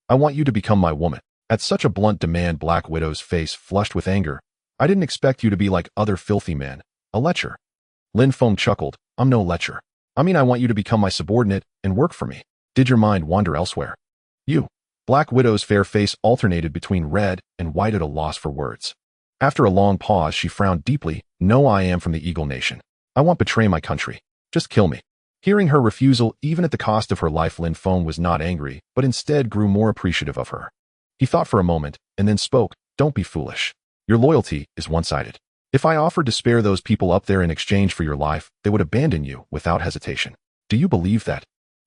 I want you to become my woman. At such a blunt demand, Black Widow's face flushed with anger. I didn't expect you to be like other filthy men. A lecher. Lin Feng chuckled. I'm no lecher. I mean, I want you to become my subordinate and work for me. Did your mind wander elsewhere? You. Black Widow's fair face alternated between red and white at a loss for words. After a long pause, she frowned deeply. No, I am from the Eagle Nation. I won't betray my country. Just kill me. Hearing her refusal, even at the cost of her life, Lin Feng was not angry, but instead grew more appreciative of her. He thought for a moment, and then spoke. Don't be foolish. Your loyalty is one-sided. If I offered to spare those people up there in exchange for your life, they would abandon you without hesitation. Do you believe that?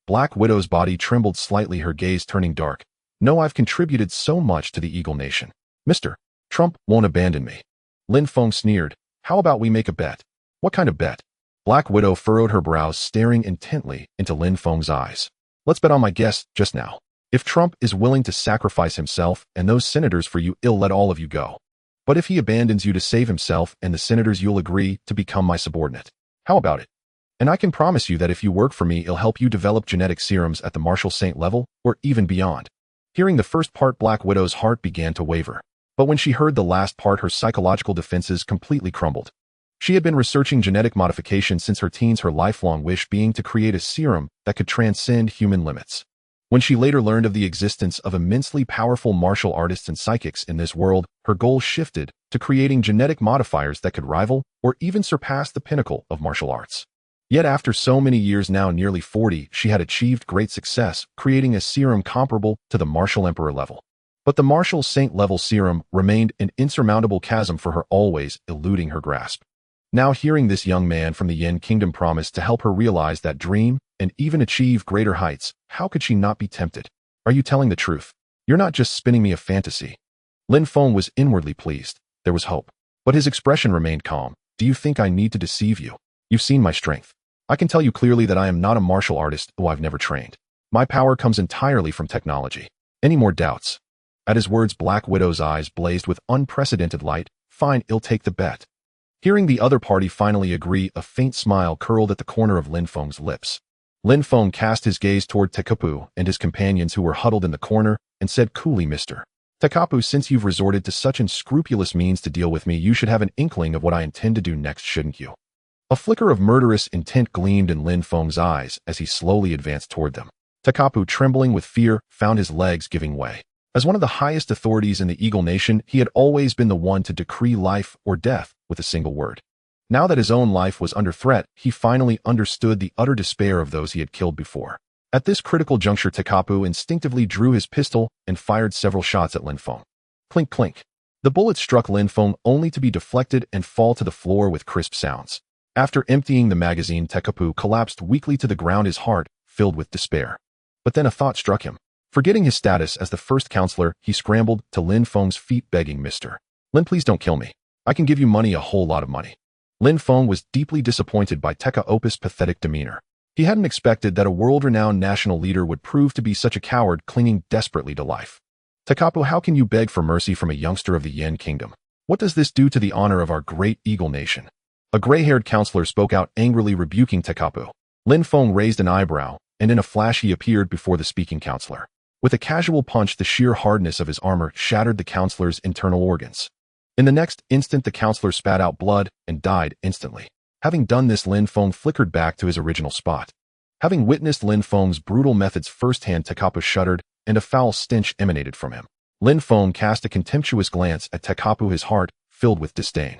Black Widow's body trembled slightly, her gaze turning dark. No, I've contributed so much to the Eagle Nation. Mr. Trump won't abandon me. Lin Feng sneered. How about we make a bet? What kind of bet? Black Widow furrowed her brows, staring intently into Lin Feng's eyes. Let's bet on my guess just now. If Trump is willing to sacrifice himself and those senators for you, he'll let all of you go. But if he abandons you to save himself and the senators, you'll agree to become my subordinate. How about it? And I can promise you that if you work for me, it'll help you develop genetic serums at the Marshal Saint level or even beyond. Hearing the first part, Black Widow's heart began to waver. But when she heard the last part, her psychological defenses completely crumbled. She had been researching genetic modification since her teens, her lifelong wish being to create a serum that could transcend human limits. When she later learned of the existence of immensely powerful martial artists and psychics in this world, her goal shifted to creating genetic modifiers that could rival or even surpass the pinnacle of martial arts. Yet after so many years, now nearly 40, she had achieved great success, creating a serum comparable to the Martial Emperor level. But the Martial Saint level serum remained an insurmountable chasm for her, always eluding her grasp. Now hearing this young man from the Yin Kingdom promise to help her realize that dream and even achieve greater heights, how could she not be tempted? Are you telling the truth? You're not just spinning me a fantasy. Lin Feng was inwardly pleased. There was hope. But his expression remained calm. Do you think I need to deceive you? You've seen my strength. I can tell you clearly that I am not a martial artist who I've never trained. My power comes entirely from technology. Any more doubts? At his words, Black Widow's eyes blazed with unprecedented light. Fine, I'll take the bet. Hearing the other party finally agree, a faint smile curled at the corner of Lin Feng's lips. Lin Feng cast his gaze toward Tekapu and his companions who were huddled in the corner and said coolly, Mr. Tekapu, since you've resorted to such unscrupulous means to deal with me, you should have an inkling of what I intend to do next, shouldn't you? A flicker of murderous intent gleamed in Lin Feng's eyes as he slowly advanced toward them. Tekapu, trembling with fear, found his legs giving way. As one of the highest authorities in the Eagle Nation, he had always been the one to decree life or death with a single word. Now that his own life was under threat, he finally understood the utter despair of those he had killed before. At this critical juncture, Tekapu instinctively drew his pistol and fired several shots at Lin Feng. Clink, clink. The bullets struck Lin Feng only to be deflected and fall to the floor with crisp sounds. After emptying the magazine, Tekapu collapsed weakly to the ground, his heart filled with despair. But then a thought struck him. Forgetting his status as the first counselor, he scrambled to Lin Feng's feet, begging, Mr. Lin, please don't kill me. I can give you money, a whole lot of money. Lin Feng was deeply disappointed by Tekapu's pathetic demeanor. He hadn't expected that a world-renowned national leader would prove to be such a coward, clinging desperately to life. Tekapu, how can you beg for mercy from a youngster of the Yin Kingdom? What does this do to the honor of our great Eagle Nation? A gray-haired counselor spoke out, angrily rebuking Tekapu. Lin Feng raised an eyebrow, and in a flash he appeared before the speaking counselor. With a casual punch, the sheer hardness of his armor shattered the counselor's internal organs. In the next instant, the counselor spat out blood and died instantly. Having done this, Lin Feng flickered back to his original spot. Having witnessed Lin Feng's brutal methods firsthand, Tekapu shuddered, and a foul stench emanated from him. Lin Feng cast a contemptuous glance at Tekapu, his heart filled with disdain.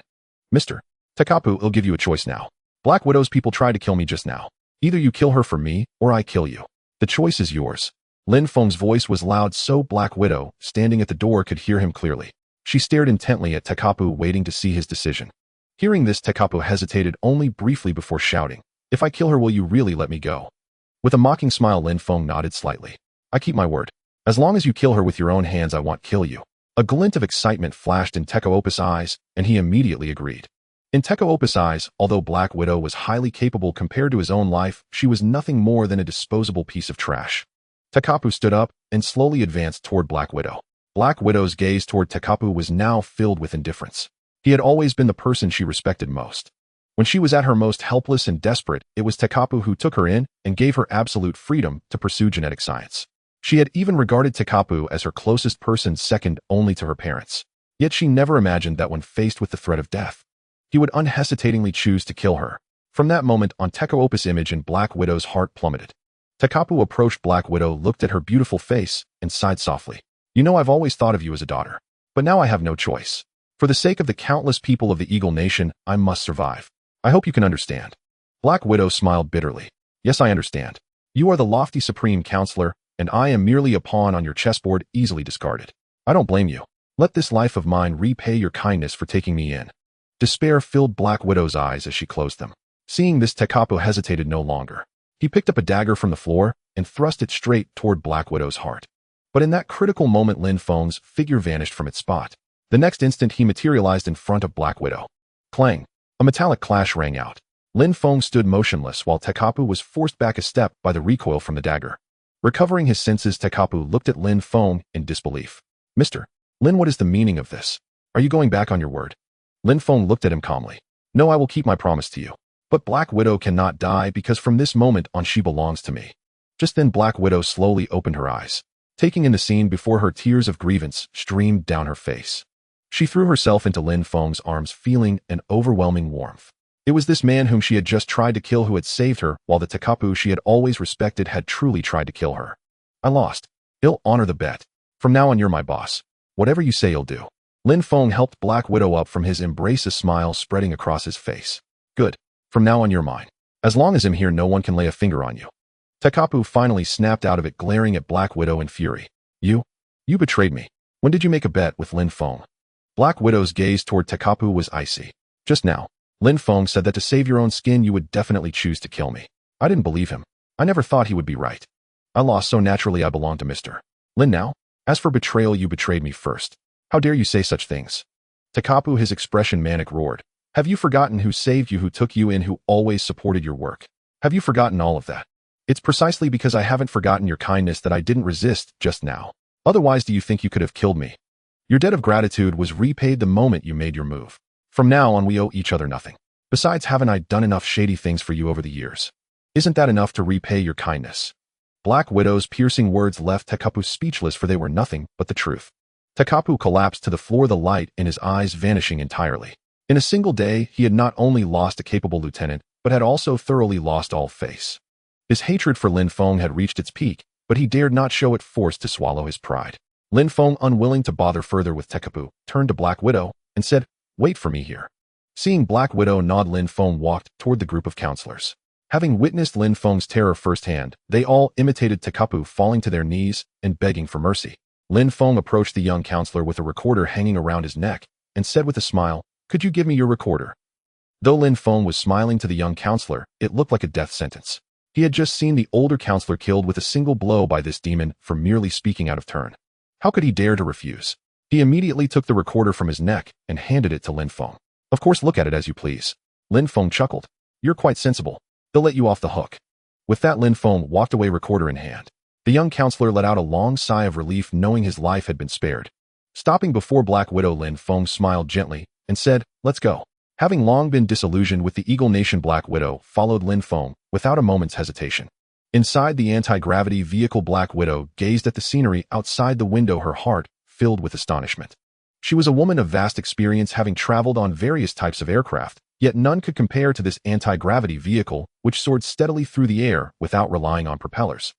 Mr. Tekapu, I'll give you a choice now. Black Widow's people tried to kill me just now. Either you kill her for me, or I kill you. The choice is yours. Lin Feng's voice was loud, so Black Widow, standing at the door, could hear him clearly. She stared intently at Tekapu, waiting to see his decision. Hearing this, Tekapu hesitated only briefly before shouting, If I kill her, will you really let me go? With a mocking smile, Lin Feng nodded slightly. I keep my word. As long as you kill her with your own hands, I won't kill you. A glint of excitement flashed in Tekapu's eyes, and he immediately agreed. In Tekapu's eyes, although Black Widow was highly capable compared to his own life, she was nothing more than a disposable piece of trash. Tekapu stood up and slowly advanced toward Black Widow. Black Widow's gaze toward Tekapu was now filled with indifference. He had always been the person she respected most. When she was at her most helpless and desperate, it was Tekapu who took her in and gave her absolute freedom to pursue genetic science. She had even regarded Tekapu as her closest person, second only to her parents. Yet she never imagined that when faced with the threat of death, he would unhesitatingly choose to kill her. From that moment on, Tekapu's image in Black Widow's heart plummeted. Tekapu approached Black Widow, looked at her beautiful face, and sighed softly. You know, I've always thought of you as a daughter. But now I have no choice. For the sake of the countless people of the Eagle Nation, I must survive. I hope you can understand. Black Widow smiled bitterly. Yes, I understand. You are the lofty Supreme Counselor, and I am merely a pawn on your chessboard, easily discarded. I don't blame you. Let this life of mine repay your kindness for taking me in. Despair filled Black Widow's eyes as she closed them. Seeing this, Tekapu hesitated no longer. He picked up a dagger from the floor and thrust it straight toward Black Widow's heart. But in that critical moment, Lin Feng's figure vanished from its spot. The next instant, he materialized in front of Black Widow. Clang! A metallic clash rang out. Lin Feng stood motionless while Tekapu was forced back a step by the recoil from the dagger. Recovering his senses, Tekapu looked at Lin Feng in disbelief. Mr. Lin, what is the meaning of this? Are you going back on your word? Lin Feng looked at him calmly. No, I will keep my promise to you. But Black Widow cannot die because from this moment on she belongs to me. Just then Black Widow slowly opened her eyes. Taking in the scene before her, tears of grievance streamed down her face. She threw herself into Lin Feng's arms, feeling an overwhelming warmth. It was this man whom she had just tried to kill who had saved her, while the Tekapu she had always respected had truly tried to kill her. I lost. I'll honor the bet. From now on you're my boss. Whatever you say you'll do. Lin Feng helped Black Widow up from his embrace, a smile spreading across his face. Good. From now on you're mine. As long as I'm here no one can lay a finger on you. Tekapu finally snapped out of it, glaring at Black Widow in fury. You betrayed me. When did you make a bet with Lin Feng? Black Widow's gaze toward Tekapu was icy. Just now. Lin Feng said that to save your own skin you would definitely choose to kill me. I didn't believe him. I never thought he would be right. I lost, so naturally I belong to Mr. Lin now. As for betrayal, you betrayed me first. How dare you say such things? Tekapu, his expression manic, roared. Have you forgotten who saved you, who took you in, who always supported your work? Have you forgotten all of that? It's precisely because I haven't forgotten your kindness that I didn't resist just now. Otherwise, do you think you could have killed me? Your debt of gratitude was repaid the moment you made your move. From now on we owe each other nothing. Besides, haven't I done enough shady things for you over the years? Isn't that enough to repay your kindness? Black Widow's piercing words left Tekapu speechless, for they were nothing but the truth. Tekapu collapsed to the floor, the light in his eyes vanishing entirely. In a single day, he had not only lost a capable lieutenant, but had also thoroughly lost all face. His hatred for Lin Feng had reached its peak, but he dared not show it, forced to swallow his pride. Lin Feng, unwilling to bother further with Tekapu, turned to Black Widow and said, Wait for me here. Seeing Black Widow nod, Lin Feng walked toward the group of counselors. Having witnessed Lin Feng's terror firsthand, they all imitated Tekapu, falling to their knees and begging for mercy. Lin Feng approached the young counselor with a recorder hanging around his neck and said with a smile, Could you give me your recorder? Though Lin Feng was smiling to the young counselor, it looked like a death sentence. He had just seen the older counselor killed with a single blow by this demon for merely speaking out of turn. How could he dare to refuse? He immediately took the recorder from his neck and handed it to Lin Feng. Of course, look at it as you please. Lin Feng chuckled. You're quite sensible. They'll let you off the hook. With that, Lin Feng walked away, recorder in hand. The young counselor let out a long sigh of relief, knowing his life had been spared. Stopping before Black Widow, Lin Feng smiled gently and said, Let's go. Having long been disillusioned with the Eagle Nation, Black Widow followed Lin Feng without a moment's hesitation. Inside the anti-gravity vehicle, Black Widow gazed at the scenery outside the window, her heart filled with astonishment. She was a woman of vast experience, having traveled on various types of aircraft, yet none could compare to this anti-gravity vehicle, which soared steadily through the air without relying on propellers.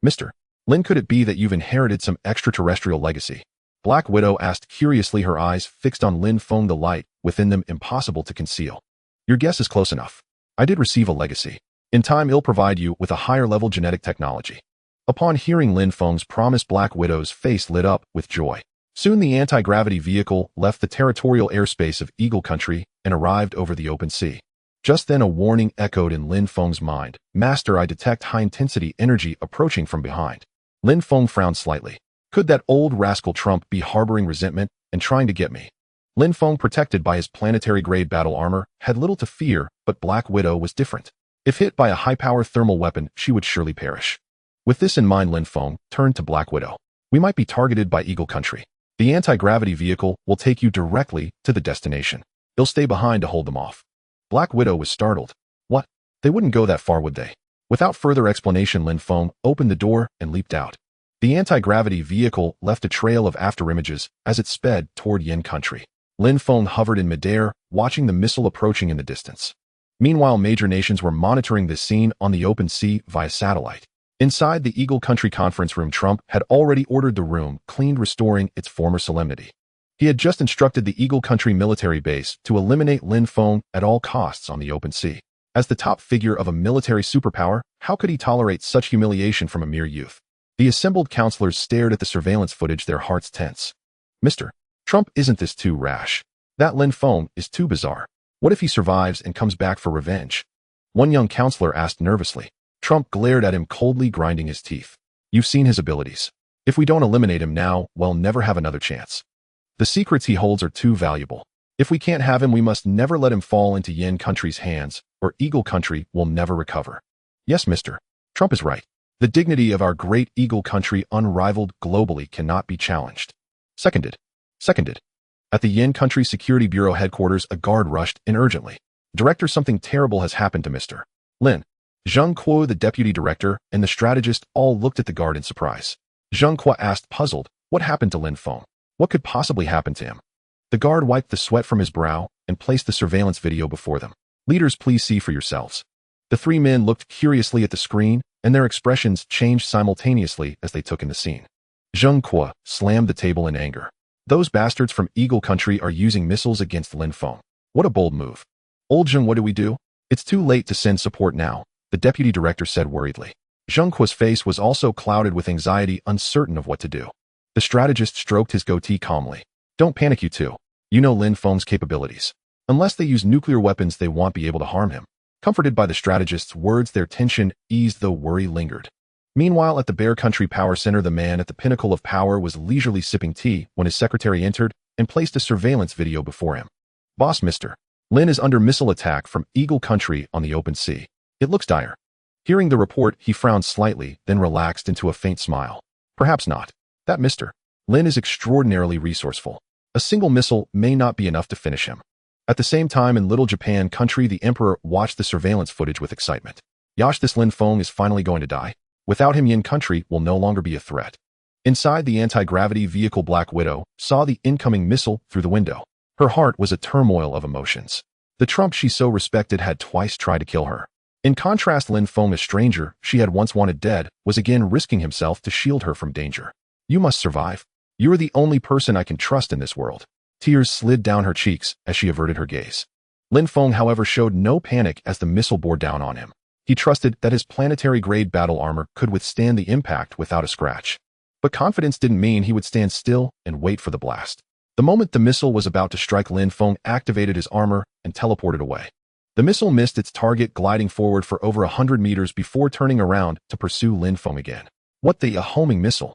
Mr. Lin, could it be that you've inherited some extraterrestrial legacy? Black Widow asked curiously, her eyes fixed on Lin Feng, the light within them impossible to conceal. Your guess is close enough. I did receive a legacy. In time, I'll provide you with a higher-level genetic technology. Upon hearing Lin Feng's promise, Black Widow's face lit up with joy. Soon the anti-gravity vehicle left the territorial airspace of Eagle Country and arrived over the open sea. Just then a warning echoed in Lin Feng's mind. Master, I detect high-intensity energy approaching from behind. Lin Feng frowned slightly. Could that old rascal Trump be harboring resentment and trying to get me? Lin Feng, protected by his planetary-grade battle armor, had little to fear, but Black Widow was different. If hit by a high-power thermal weapon, she would surely perish. With this in mind, Lin Feng turned to Black Widow. We might be targeted by Eagle Country. The anti-gravity vehicle will take you directly to the destination. They'll stay behind to hold them off. Black Widow was startled. What? They wouldn't go that far, would they? Without further explanation, Lin Feng opened the door and leaped out. The anti-gravity vehicle left a trail of afterimages as it sped toward Yin Country. Lin Feng hovered in midair, watching the missile approaching in the distance. Meanwhile, major nations were monitoring this scene on the open sea via satellite. Inside the Eagle Country conference room, Trump had already ordered the room cleaned, restoring its former solemnity. He had just instructed the Eagle Country military base to eliminate Lin Feng at all costs on the open sea. As the top figure of a military superpower, how could he tolerate such humiliation from a mere youth? The assembled counselors stared at the surveillance footage, their hearts tense. Mr. Trump, isn't this too rash? That Lin Feng is too bizarre. What if he survives and comes back for revenge? One young counselor asked nervously. Trump glared at him coldly, grinding his teeth. You've seen his abilities. If we don't eliminate him now, we'll never have another chance. The secrets he holds are too valuable. If we can't have him, we must never let him fall into Yin country's hands, or Eagle country will never recover. Yes, Mr. Trump is right. The dignity of our great Eagle country, unrivaled globally, cannot be challenged. Seconded. Seconded. At the Yin country Security Bureau headquarters, a guard rushed in urgently. Director, something terrible has happened to Mr. Lin. Zheng Kuo, the deputy director, and the strategist all looked at the guard in surprise. Zheng Kuo asked, puzzled, what happened to Lin Feng? What could possibly happen to him? The guard wiped the sweat from his brow and placed the surveillance video before them. Leaders, please see for yourselves. The three men looked curiously at the screen, and their expressions changed simultaneously as they took in the scene. Zheng Kuo slammed the table in anger. Those bastards from Eagle country are using missiles against Lin Feng. What a bold move. Old Zheng, what do we do? It's too late to send support now, the deputy director said worriedly. Zheng Kuo's face was also clouded with anxiety, uncertain of what to do. The strategist stroked his goatee calmly. Don't panic, you two. You know Lin Feng's capabilities. Unless they use nuclear weapons, they won't be able to harm him. Comforted by the strategist's words, their tension eased though worry lingered. Meanwhile, at the Bear Country Power Center, the man at the pinnacle of power was leisurely sipping tea when his secretary entered and placed a surveillance video before him. Boss, Mr. Lin is under missile attack from Eagle country on the open sea. It looks dire. Hearing the report, he frowned slightly, then relaxed into a faint smile. Perhaps not. That Mr. Lin is extraordinarily resourceful. A single missile may not be enough to finish him. At the same time, in Little Japan country, the emperor watched the surveillance footage with excitement. Yash, this Lin Feng is finally going to die. Without him, Yin country will no longer be a threat. Inside the anti-gravity vehicle, Black Widow saw the incoming missile through the window. Her heart was a turmoil of emotions. The Trump she so respected had twice tried to kill her. In contrast, Lin Feng, a stranger she had once wanted dead, was again risking himself to shield her from danger. You must survive. You are the only person I can trust in this world. Tears slid down her cheeks as she averted her gaze. Lin Feng, however, showed no panic as the missile bore down on him. He trusted that his planetary-grade battle armor could withstand the impact without a scratch. But confidence didn't mean he would stand still and wait for the blast. The moment the missile was about to strike, Lin Feng activated his armor and teleported away. The missile missed its target, gliding forward for over 100 meters before turning around to pursue Lin Feng again. What the? A homing missile?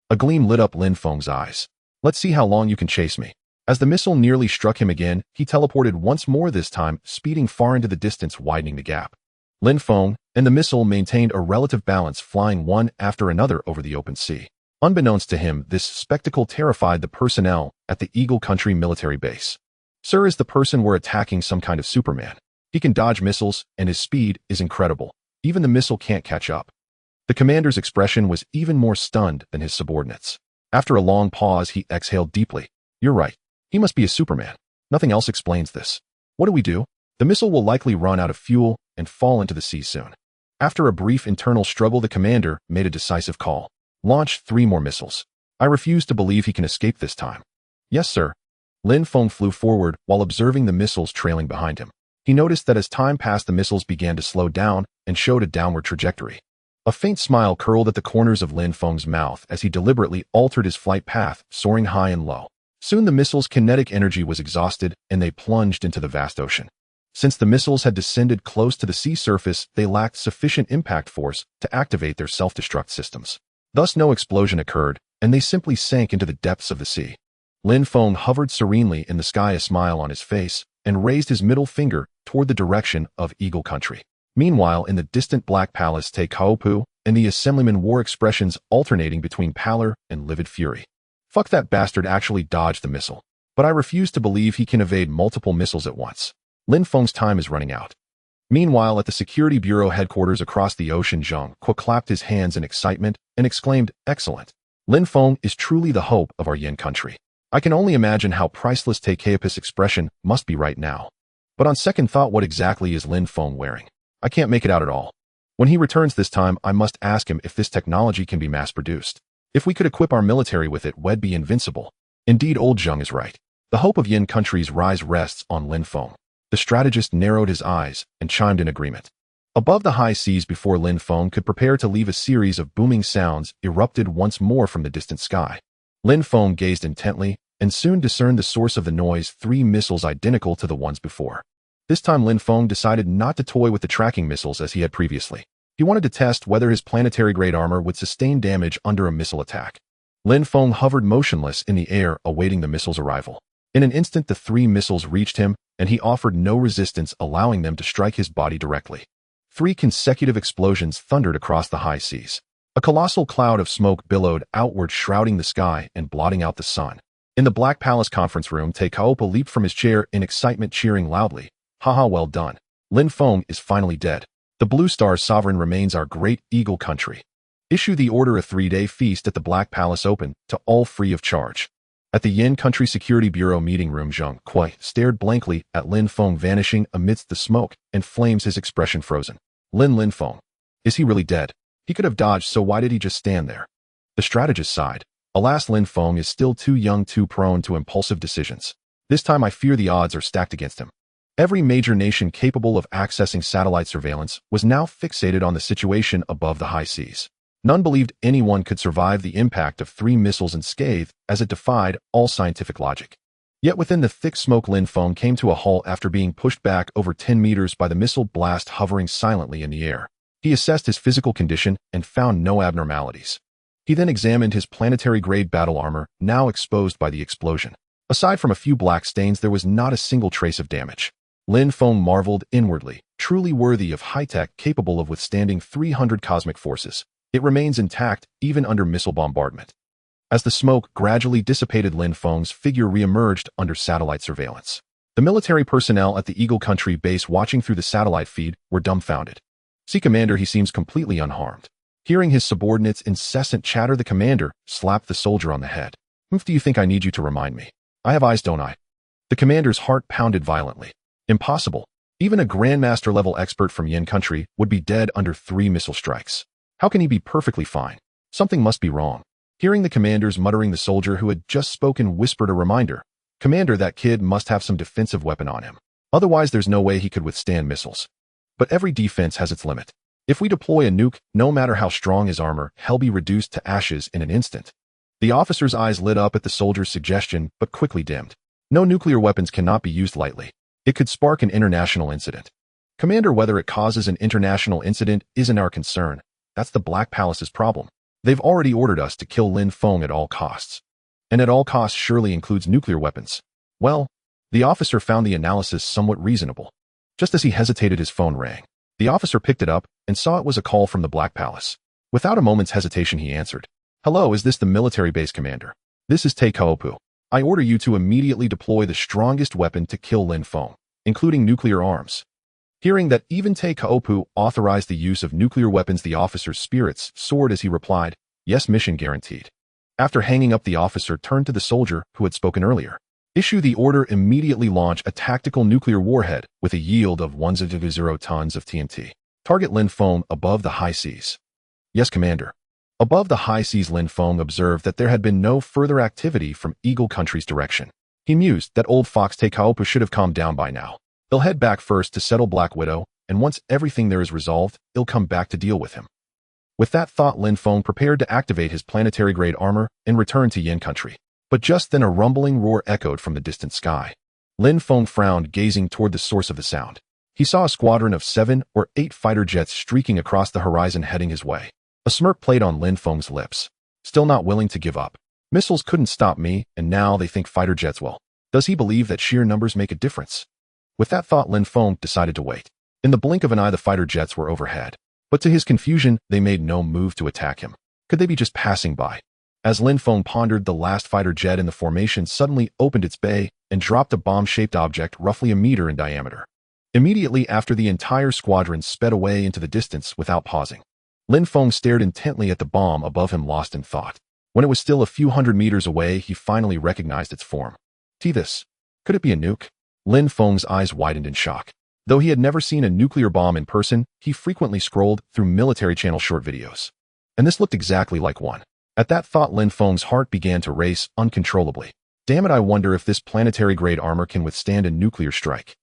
A gleam lit up Lin Feng's eyes. Let's see how long you can chase me. As the missile nearly struck him again, he teleported once more, this time speeding far into the distance, widening the gap. Lin Feng and the missile maintained a relative balance, flying one after another over the open sea. Unbeknownst to him, this spectacle terrified the personnel at the Eagle Country military base. Sir, is the person we're attacking some kind of Superman? He can dodge missiles, and his speed is incredible. Even the missile can't catch up. The commander's expression was even more stunned than his subordinates. After a long pause, he exhaled deeply. You're right. He must be a Superman. Nothing else explains this. What do we do? The missile will likely run out of fuel and fall into the sea soon. After a brief internal struggle, the commander made a decisive call. Launch 3 more missiles. I refuse to believe he can escape this time. Yes, sir. Lin Feng flew forward while observing the missiles trailing behind him. He noticed that as time passed, the missiles began to slow down and showed a downward trajectory. A faint smile curled at the corners of Lin Feng's mouth as he deliberately altered his flight path, soaring high and low. Soon the missile's kinetic energy was exhausted, and they plunged into the vast ocean. Since the missiles had descended close to the sea surface, they lacked sufficient impact force to activate their self-destruct systems. Thus, no explosion occurred, and they simply sank into the depths of the sea. Lin Feng hovered serenely in the sky, a smile on his face, and raised his middle finger toward the direction of Eagle Country. Meanwhile, in the distant Black Palace, Te Kaopu and the assemblyman wore expressions alternating between pallor and livid fury. Fuck, that bastard actually dodged the missile. But I refuse to believe he can evade multiple missiles at once. Lin Feng's time is running out. Meanwhile, at the Security Bureau headquarters across the ocean, Zheng Kuo clapped his hands in excitement and exclaimed, Excellent. Lin Feng is truly the hope of our Yin country. I can only imagine how priceless Te Kaopu's expression must be right now. But on second thought, what exactly is Lin Feng wearing? I can't make it out at all. When he returns this time, I must ask him if this technology can be mass-produced. If we could equip our military with it, we'd be invincible. Indeed, old Zheng is right. The hope of Yin country's rise rests on Lin Feng. The strategist narrowed his eyes and chimed in agreement. Above the high seas, before Lin Feng could prepare to leave, a series of booming sounds erupted once more from the distant sky. Lin Feng gazed intently and soon discerned the source of the noise: 3 missiles identical to the ones before. This time, Lin Feng decided not to toy with the tracking missiles as he had previously. He wanted to test whether his planetary-grade armor would sustain damage under a missile attack. Lin Feng hovered motionless in the air, awaiting the missile's arrival. In an instant, the 3 missiles reached him, and he offered no resistance, allowing them to strike his body directly. 3 consecutive explosions thundered across the high seas. A colossal cloud of smoke billowed outward, shrouding the sky and blotting out the sun. In the Black Palace conference room, Takeopa leaped from his chair in excitement, cheering loudly. Haha, well done. Lin Feng is finally dead. The Blue Star's sovereign remains our great eagle country. Issue the order, a 3-day feast at the Black Palace open to all free of charge. At the Yin Country Security Bureau meeting room, Zheng Kui stared blankly at Lin Feng vanishing amidst the smoke and flames, his expression frozen. Lin Feng. Is he really dead? He could have dodged, so why did he just stand there? The strategist sighed. Alas, Lin Feng is still too young, too prone to impulsive decisions. This time I fear the odds are stacked against him. Every major nation capable of accessing satellite surveillance was now fixated on the situation above the high seas. None believed anyone could survive the impact of 3 missiles unscathed, as it defied all scientific logic. Yet within the thick smoke, Lin Feng came to a halt after being pushed back over 10 meters by the missile blast hovering silently in the air. He assessed his physical condition and found no abnormalities. He then examined his planetary-grade battle armor, now exposed by the explosion. Aside from a few black stains, there was not a single trace of damage. Lin Feng marveled inwardly, truly worthy of high-tech capable of withstanding 300 cosmic forces. It remains intact even under missile bombardment. As the smoke gradually dissipated, Lin Feng's figure re-emerged under satellite surveillance. The military personnel at the Eagle Country base watching through the satellite feed were dumbfounded. See, Commander, he seems completely unharmed. Hearing his subordinates' incessant chatter, the commander slapped the soldier on the head. Do you think I need you to remind me? I have eyes, don't I? The commander's heart pounded violently. Impossible. Even a Grandmaster-level expert from Yin Country would be dead under 3 missile strikes. How can he be perfectly fine? Something must be wrong. Hearing the commander's muttering, the soldier who had just spoken whispered a reminder. Commander, that kid must have some defensive weapon on him. Otherwise, there's no way he could withstand missiles. But every defense has its limit. If we deploy a nuke, no matter how strong his armor, he'll be reduced to ashes in an instant. The officer's eyes lit up at the soldier's suggestion, but quickly dimmed. No, nuclear weapons cannot be used lightly. It could spark an international incident. Commander, whether it causes an international incident isn't our concern. That's the Black Palace's problem. They've already ordered us to kill Lin Feng at all costs. And at all costs surely includes nuclear weapons. Well, the officer found the analysis somewhat reasonable. Just as he hesitated, his phone rang. The officer picked it up and saw it was a call from the Black Palace. Without a moment's hesitation, he answered. Hello, is this the military base, Commander? This is Takeopa. I order you to immediately deploy the strongest weapon to kill Lin Feng, including nuclear arms. Hearing that even Takeopa authorized the use of nuclear weapons, the officer's spirits soared as he replied, yes, mission guaranteed. After hanging up, the officer turned to the soldier who had spoken earlier. Issue the order, immediately launch a tactical nuclear warhead with a yield of 1.0 tons of TNT. Target Lin Feng above the high seas. Yes, Commander. Above the high seas, Lin Feng observed that there had been no further activity from Eagle Country's direction. He mused that old fox Takeopa should have calmed down by now. They'll head back first to settle Black Widow, and once everything there is resolved, he'll come back to deal with him. With that thought, Lin Feng prepared to activate his planetary-grade armor and return to Yin Country. But just then a rumbling roar echoed from the distant sky. Lin Feng frowned, gazing toward the source of the sound. He saw a squadron of 7 or 8 fighter jets streaking across the horizon heading his way. A smirk played on Lin Feng's lips. Still not willing to give up. Missiles couldn't stop me, and now they think fighter jets will. Does he believe that sheer numbers make a difference? With that thought, Lin Feng decided to wait. In the blink of an eye, the fighter jets were overhead. But to his confusion, they made no move to attack him. Could they be just passing by? As Lin Feng pondered, the last fighter jet in the formation suddenly opened its bay and dropped a bomb-shaped object roughly a meter in diameter. Immediately after, the entire squadron sped away into the distance without pausing. Lin Feng stared intently at the bomb above him, lost in thought. When it was still a few hundred meters away, he finally recognized its form. This. Could it be a nuke? Lin Feng's eyes widened in shock. Though he had never seen a nuclear bomb in person, he frequently scrolled through military channel short videos. And this looked exactly like one. At that thought, Lin Feng's heart began to race uncontrollably. Damn it, I wonder if this planetary-grade armor can withstand a nuclear strike.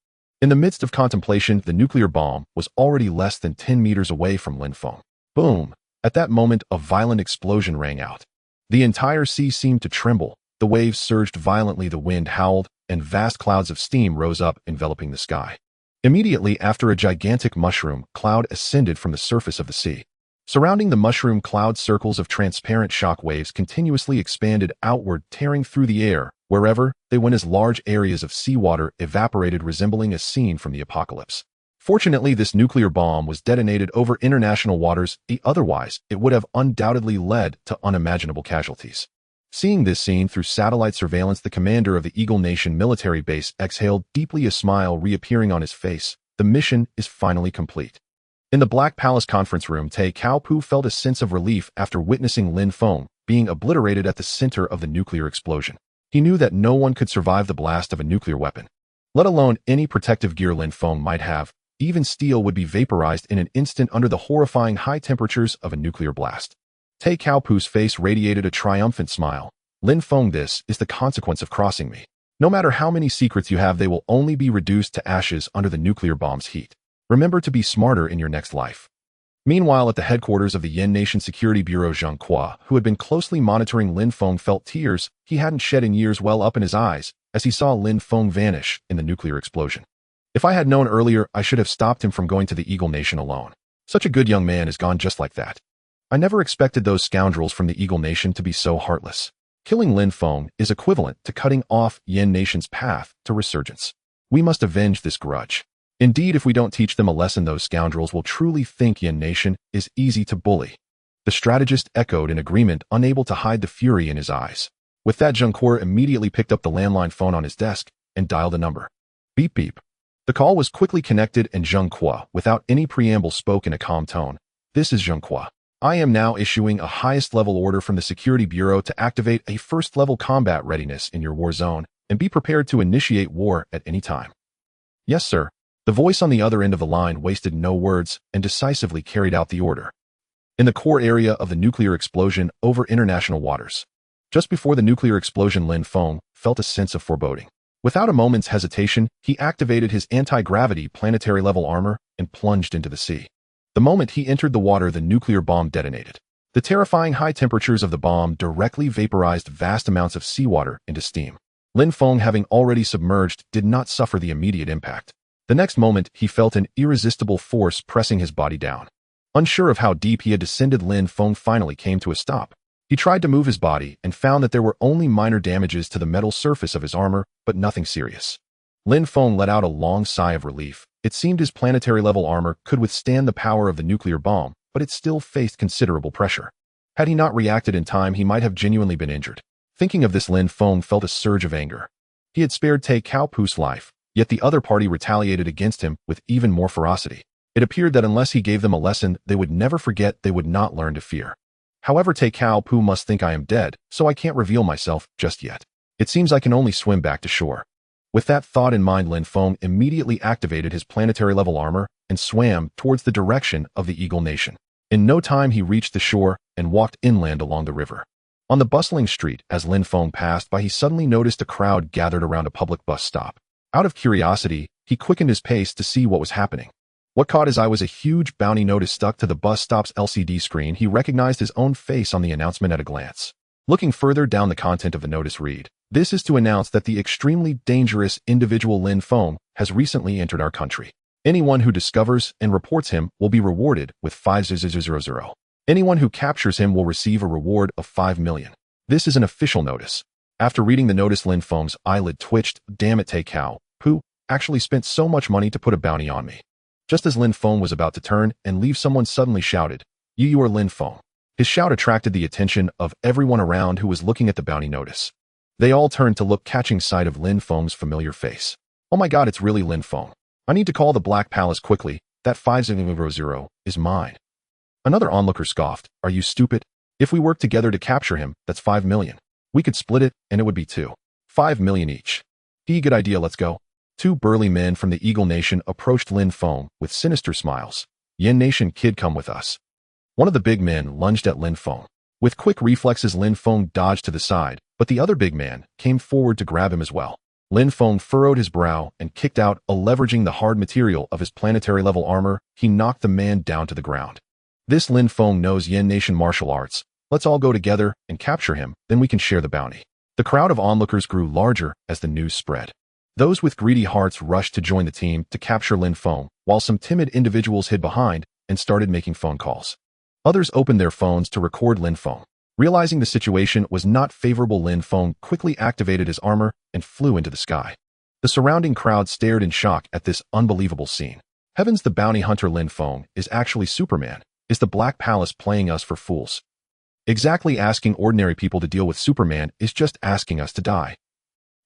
In the midst of contemplation, the nuclear bomb was already less than 10 meters away from Lin Feng. Boom! At that moment, a violent explosion rang out. The entire sea seemed to tremble. The waves surged violently, the wind howled, and vast clouds of steam rose up, enveloping the sky. Immediately after, a gigantic mushroom cloud ascended from the surface of the sea. Surrounding the mushroom cloud, circles of transparent shock waves continuously expanded outward, tearing through the air Wherever they went as large areas of seawater evaporated, resembling a scene from the apocalypse. Fortunately, this nuclear bomb was detonated over international waters, otherwise it would have undoubtedly led to unimaginable casualties. Seeing this scene through satellite surveillance, the commander of the Eagle Nation military base exhaled deeply, a smile reappearing on his face. The mission is finally complete. In the Black Palace conference room, Tai Cao felt a sense of relief after witnessing Lin Feng being obliterated at the center of the nuclear explosion. He knew that no one could survive the blast of a nuclear weapon, let alone any protective gear Lin Feng might have. Even steel would be vaporized in an instant under the horrifying high temperatures of a nuclear blast. Tai Cao's face radiated a triumphant smile. Lin Feng, this is the consequence of crossing me. No matter how many secrets you have, they will only be reduced to ashes under the nuclear bomb's heat. Remember to be smarter in your next life. Meanwhile, at the headquarters of the Yen Nation Security Bureau, Zheng Hua, who had been closely monitoring Lin Feng, felt tears he hadn't shed in years well up in his eyes as he saw Lin Feng vanish in the nuclear explosion. If I had known earlier, I should have stopped him from going to the Eagle Nation alone. Such a good young man is gone just like that. I never expected those scoundrels from the Eagle Nation to be so heartless. Killing Lin Feng is equivalent to cutting off Yen Nation's path to resurgence. We must avenge this grudge. Indeed, if we don't teach them a lesson, those scoundrels will truly think Yen Nation is easy to bully. The strategist echoed in agreement, unable to hide the fury in his eyes. With that, Zheng Hua immediately picked up the landline phone on his desk and dialed a number. Beep beep. The call was quickly connected, and Zheng Hua, without any preamble, spoke in a calm tone. This is Zheng Hua. I am now issuing a highest-level order from the Security Bureau to activate a first-level combat readiness in your war zone and be prepared to initiate war at any time. Yes, sir. The voice on the other end of the line wasted no words and decisively carried out the order. In the core area of the nuclear explosion over international waters. Just before the nuclear explosion, Lin Feng felt a sense of foreboding. Without a moment's hesitation, he activated his anti-gravity planetary-level armor and plunged into the sea. The moment he entered the water, the nuclear bomb detonated. The terrifying high temperatures of the bomb directly vaporized vast amounts of seawater into steam. Lin Feng, having already submerged, did not suffer the immediate impact. The next moment, he felt an irresistible force pressing his body down. Unsure of how deep he had descended, Lin Feng finally came to a stop. He tried to move his body and found that there were only minor damages to the metal surface of his armor, but nothing serious. Lin Feng let out a long sigh of relief. It seemed his planetary-level armor could withstand the power of the nuclear bomb, but it still faced considerable pressure. Had he not reacted in time, he might have genuinely been injured. Thinking of this, Lin Feng felt a surge of anger. He had spared Tai Cao's life, yet the other party retaliated against him with even more ferocity. It appeared that unless he gave them a lesson they would never forget, they would not learn to fear. However, Tai Cao must think I am dead, so I can't reveal myself just yet. It seems I can only swim back to shore. With that thought in mind, Lin Feng immediately activated his planetary-level armor and swam towards the direction of the Eagle Nation. In no time, he reached the shore and walked inland along the river. On the bustling street, as Lin Feng passed by, he suddenly noticed a crowd gathered around a public bus stop. Out of curiosity, he quickened his pace to see what was happening. What caught his eye was a huge bounty notice stuck to the bus stop's LCD screen. He recognized his own face on the announcement at a glance. Looking further down, the content of the notice read, "This is to announce that the extremely dangerous individual Lin Feng has recently entered our country. Anyone who discovers and reports him will be rewarded with 5,000. Anyone who captures him will receive a reward of 5 million. This is an official notice." After reading the notice, Lin Feng's eyelid twitched. Damn it, Tai Cao actually spent so much money to put a bounty on me. Just as Lin Feng was about to turn and leave, someone suddenly shouted, You are Lin Feng." His shout attracted the attention of everyone around who was looking at the bounty notice. They all turned to look, catching sight of Lin Feng's familiar face. Oh my god, it's really Lin Feng. I need to call the Black Palace quickly. That 5,000 is mine. Another onlooker scoffed. Are you stupid? If we work together to capture him, that's 5 million. We could split it, and it would be 5 million each. Good idea, let's go. Two burly men from the Eagle Nation approached Lin Feng with sinister smiles. Yen Nation kid, come with us. One of the big men lunged at Lin Feng. With quick reflexes, Lin Feng dodged to the side, but the other big man came forward to grab him as well. Lin Feng furrowed his brow and kicked out, leveraging the hard material of his planetary-level armor. He knocked the man down to the ground. This Lin Feng knows Yen Nation martial arts. Let's all go together and capture him, then we can share the bounty. The crowd of onlookers grew larger as the news spread. Those with greedy hearts rushed to join the team to capture Lin Feng, while some timid individuals hid behind and started making phone calls. Others opened their phones to record Lin Feng. Realizing the situation was not favorable, Lin Feng quickly activated his armor and flew into the sky. The surrounding crowd stared in shock at this unbelievable scene. Heavens, the bounty hunter Lin Feng is actually Superman. Is the Black Palace playing us for fools? Exactly, asking ordinary people to deal with Superman is just asking us to die.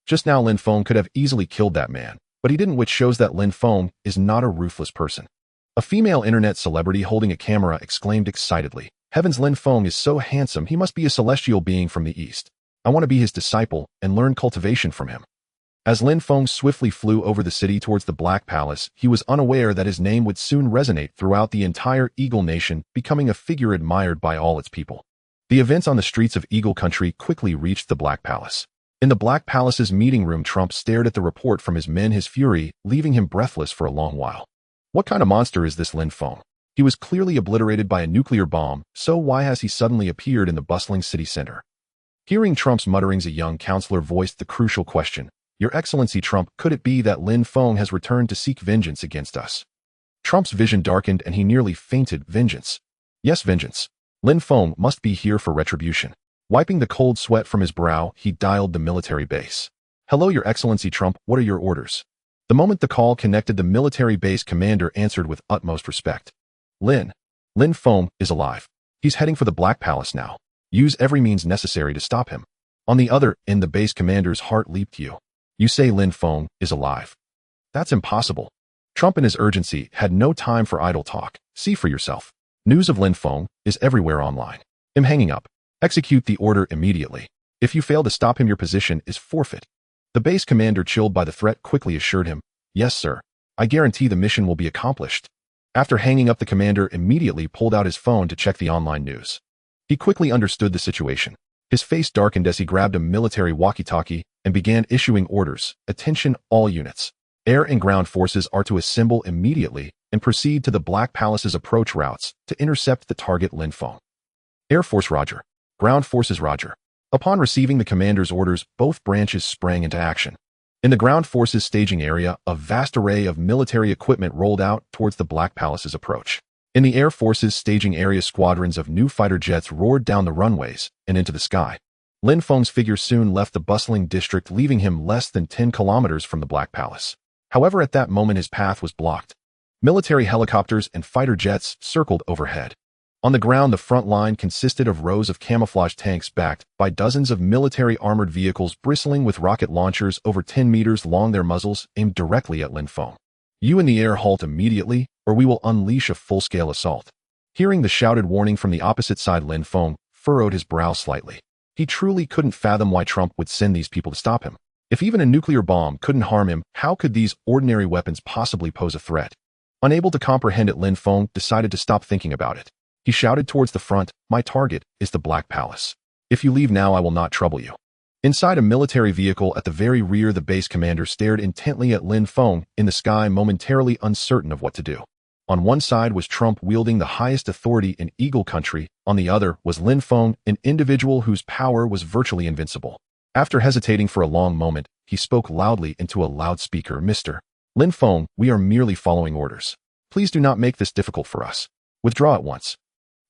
Just now Lin Feng could have easily killed that man, but he didn't, which shows that Lin Feng is not a ruthless person. A female internet celebrity holding a camera exclaimed excitedly, "Heavens, Lin Feng is so handsome, he must be a celestial being from the east. I want to be his disciple and learn cultivation from him." As Lin Feng swiftly flew over the city towards the Black Palace, he was unaware that his name would soon resonate throughout the entire Eagle Nation, becoming a figure admired by all its people. The events on the streets of Eagle Country quickly reached the Black Palace. In the Black Palace's meeting room, Trump stared at the report from his men, his fury leaving him breathless for a long while. What kind of monster is this Lin Feng? He was clearly obliterated by a nuclear bomb, so why has he suddenly appeared in the bustling city center? Hearing Trump's mutterings, a young counselor voiced the crucial question, "Your Excellency Trump, could it be that Lin Feng has returned to seek vengeance against us?" Trump's vision darkened and he nearly fainted. Vengeance? Yes, vengeance. Lin Feng must be here for retribution. Wiping the cold sweat from his brow, he dialed the military base. "Hello, Your Excellency Trump, what are your orders?" The moment the call connected, the military base commander answered with utmost respect. Lin Feng is alive. He's heading for the Black Palace now. Use every means necessary to stop him." On the other end, the base commander's heart leaped. You say Lin Feng is alive? That's impossible. Trump in his urgency had no time for idle talk. See for yourself. News of Lin Feng is everywhere online. I'm hanging up. Execute the order immediately. If you fail to stop him, your position is forfeit. The base commander, chilled by the threat, quickly assured him, "Yes, sir. I guarantee the mission will be accomplished." After hanging up, the commander immediately pulled out his phone to check the online news. He quickly understood the situation. His face darkened as he grabbed a military walkie-talkie and began issuing orders. "Attention, all units. Air and ground forces are to assemble immediately and proceed to the Black Palace's approach routes to intercept the target Lin Feng." Air Force, roger. Ground forces, roger. Upon receiving the commander's orders, both branches sprang into action. In the ground forces staging area, a vast array of military equipment rolled out towards the Black Palace's approach. In the Air Force's staging area, squadrons of new fighter jets roared down the runways and into the sky. Lin Feng's figure soon left the bustling district, leaving him less than 10 kilometers from the Black Palace. However, at that moment his path was blocked. Military helicopters and fighter jets circled overhead. On the ground, the front line consisted of rows of camouflage tanks backed by dozens of military armored vehicles bristling with rocket launchers over 10 meters long, their muzzles aimed directly at Lin Feng. "You in the air, halt immediately, or we will unleash a full-scale assault." Hearing the shouted warning from the opposite side, Lin Feng furrowed his brow slightly. He truly couldn't fathom why Trump would send these people to stop him. If even a nuclear bomb couldn't harm him, how could these ordinary weapons possibly pose a threat? Unable to comprehend it, Lin Feng decided to stop thinking about it. He shouted towards the front, "My target is the Black Palace. If you leave now, I will not trouble you." Inside a military vehicle at the very rear, the base commander stared intently at Lin Feng in the sky, momentarily uncertain of what to do. On one side was Trump, wielding the highest authority in Eagle Country. On the other was Lin Feng, an individual whose power was virtually invincible. After hesitating for a long moment, he spoke loudly into a loudspeaker, "Mr. Lin Feng, we are merely following orders. Please do not make this difficult for us. Withdraw at once."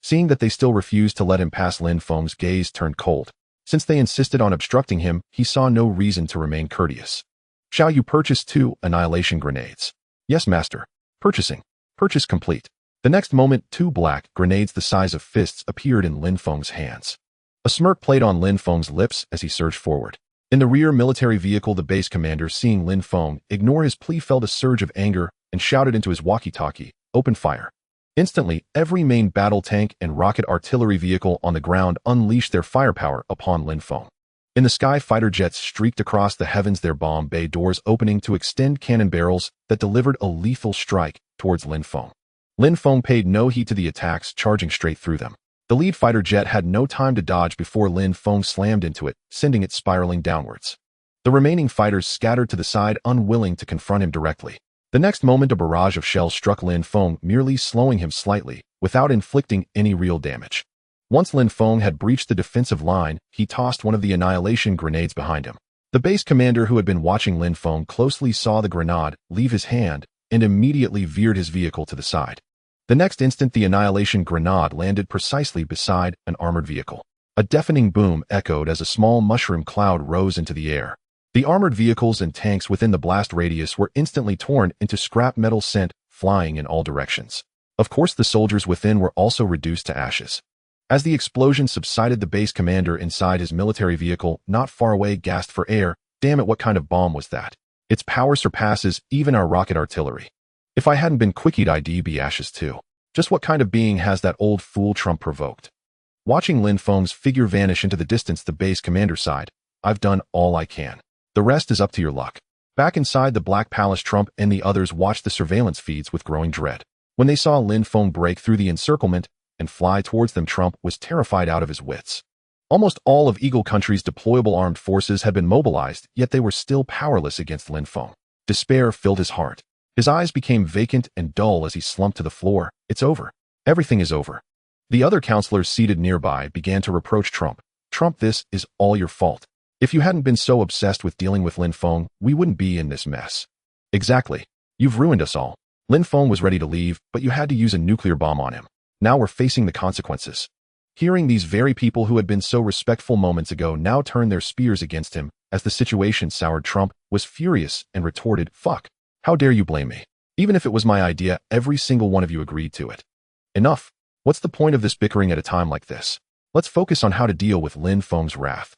Seeing that they still refused to let him pass, Lin Feng's gaze turned cold. Since they insisted on obstructing him, he saw no reason to remain courteous. "Shall you purchase 2 annihilation grenades?" "Yes, master. Purchasing. Purchase complete." The next moment, 2 black grenades the size of fists appeared in Lin Feng's hands. A smirk played on Lin Feng's lips as he surged forward. In the rear military vehicle, the base commander, seeing Lin Feng ignore his plea, felt a surge of anger and shouted into his walkie-talkie, "Open fire." Instantly, every main battle tank and rocket artillery vehicle on the ground unleashed their firepower upon Lin Feng. In the sky, fighter jets streaked across the heavens, their bomb bay doors opening to extend cannon barrels that delivered a lethal strike towards Lin Feng. Lin Feng paid no heed to the attacks, charging straight through them. The lead fighter jet had no time to dodge before Lin Feng slammed into it, sending it spiraling downwards. The remaining fighters scattered to the side, unwilling to confront him directly. The next moment, a barrage of shells struck Lin Feng, merely slowing him slightly, without inflicting any real damage. Once Lin Feng had breached the defensive line, he tossed one of the annihilation grenades behind him. The base commander, who had been watching Lin Feng closely, saw the grenade leave his hand and immediately veered his vehicle to the side. The next instant, the annihilation grenade landed precisely beside an armored vehicle. A deafening boom echoed as a small mushroom cloud rose into the air. The armored vehicles and tanks within the blast radius were instantly torn into scrap metal sent flying in all directions. Of course, the soldiers within were also reduced to ashes. As the explosion subsided, the base commander inside his military vehicle not far away gasped for air. Damn it, what kind of bomb was that? Its power surpasses even our rocket artillery. If I hadn't been quickied, I'd be ashes too. Just what kind of being has that old fool Trump provoked? Watching Lin Feng's figure vanish into the distance, the base commander sighed. I've done all I can. The rest is up to your luck. Back inside the Black Palace, Trump and the others watched the surveillance feeds with growing dread. When they saw Lin Feng break through the encirclement and fly towards them, Trump was terrified out of his wits. Almost all of Eagle Country's deployable armed forces had been mobilized, yet they were still powerless against Lin Feng. Despair filled his heart. His eyes became vacant and dull as he slumped to the floor. It's over. Everything is over. The other counselors seated nearby began to reproach Trump. Trump, this is all your fault. If you hadn't been so obsessed with dealing with Lin Feng, we wouldn't be in this mess. Exactly. You've ruined us all. Lin Feng was ready to leave, but you had to use a nuclear bomb on him. Now we're facing the consequences. Hearing these very people who had been so respectful moments ago now turn their spears against him as the situation soured, Trump was furious and retorted, fuck. How dare you blame me? Even if it was my idea, every single one of you agreed to it. Enough. What's the point of this bickering at a time like this? Let's focus on how to deal with Lin Feng's wrath.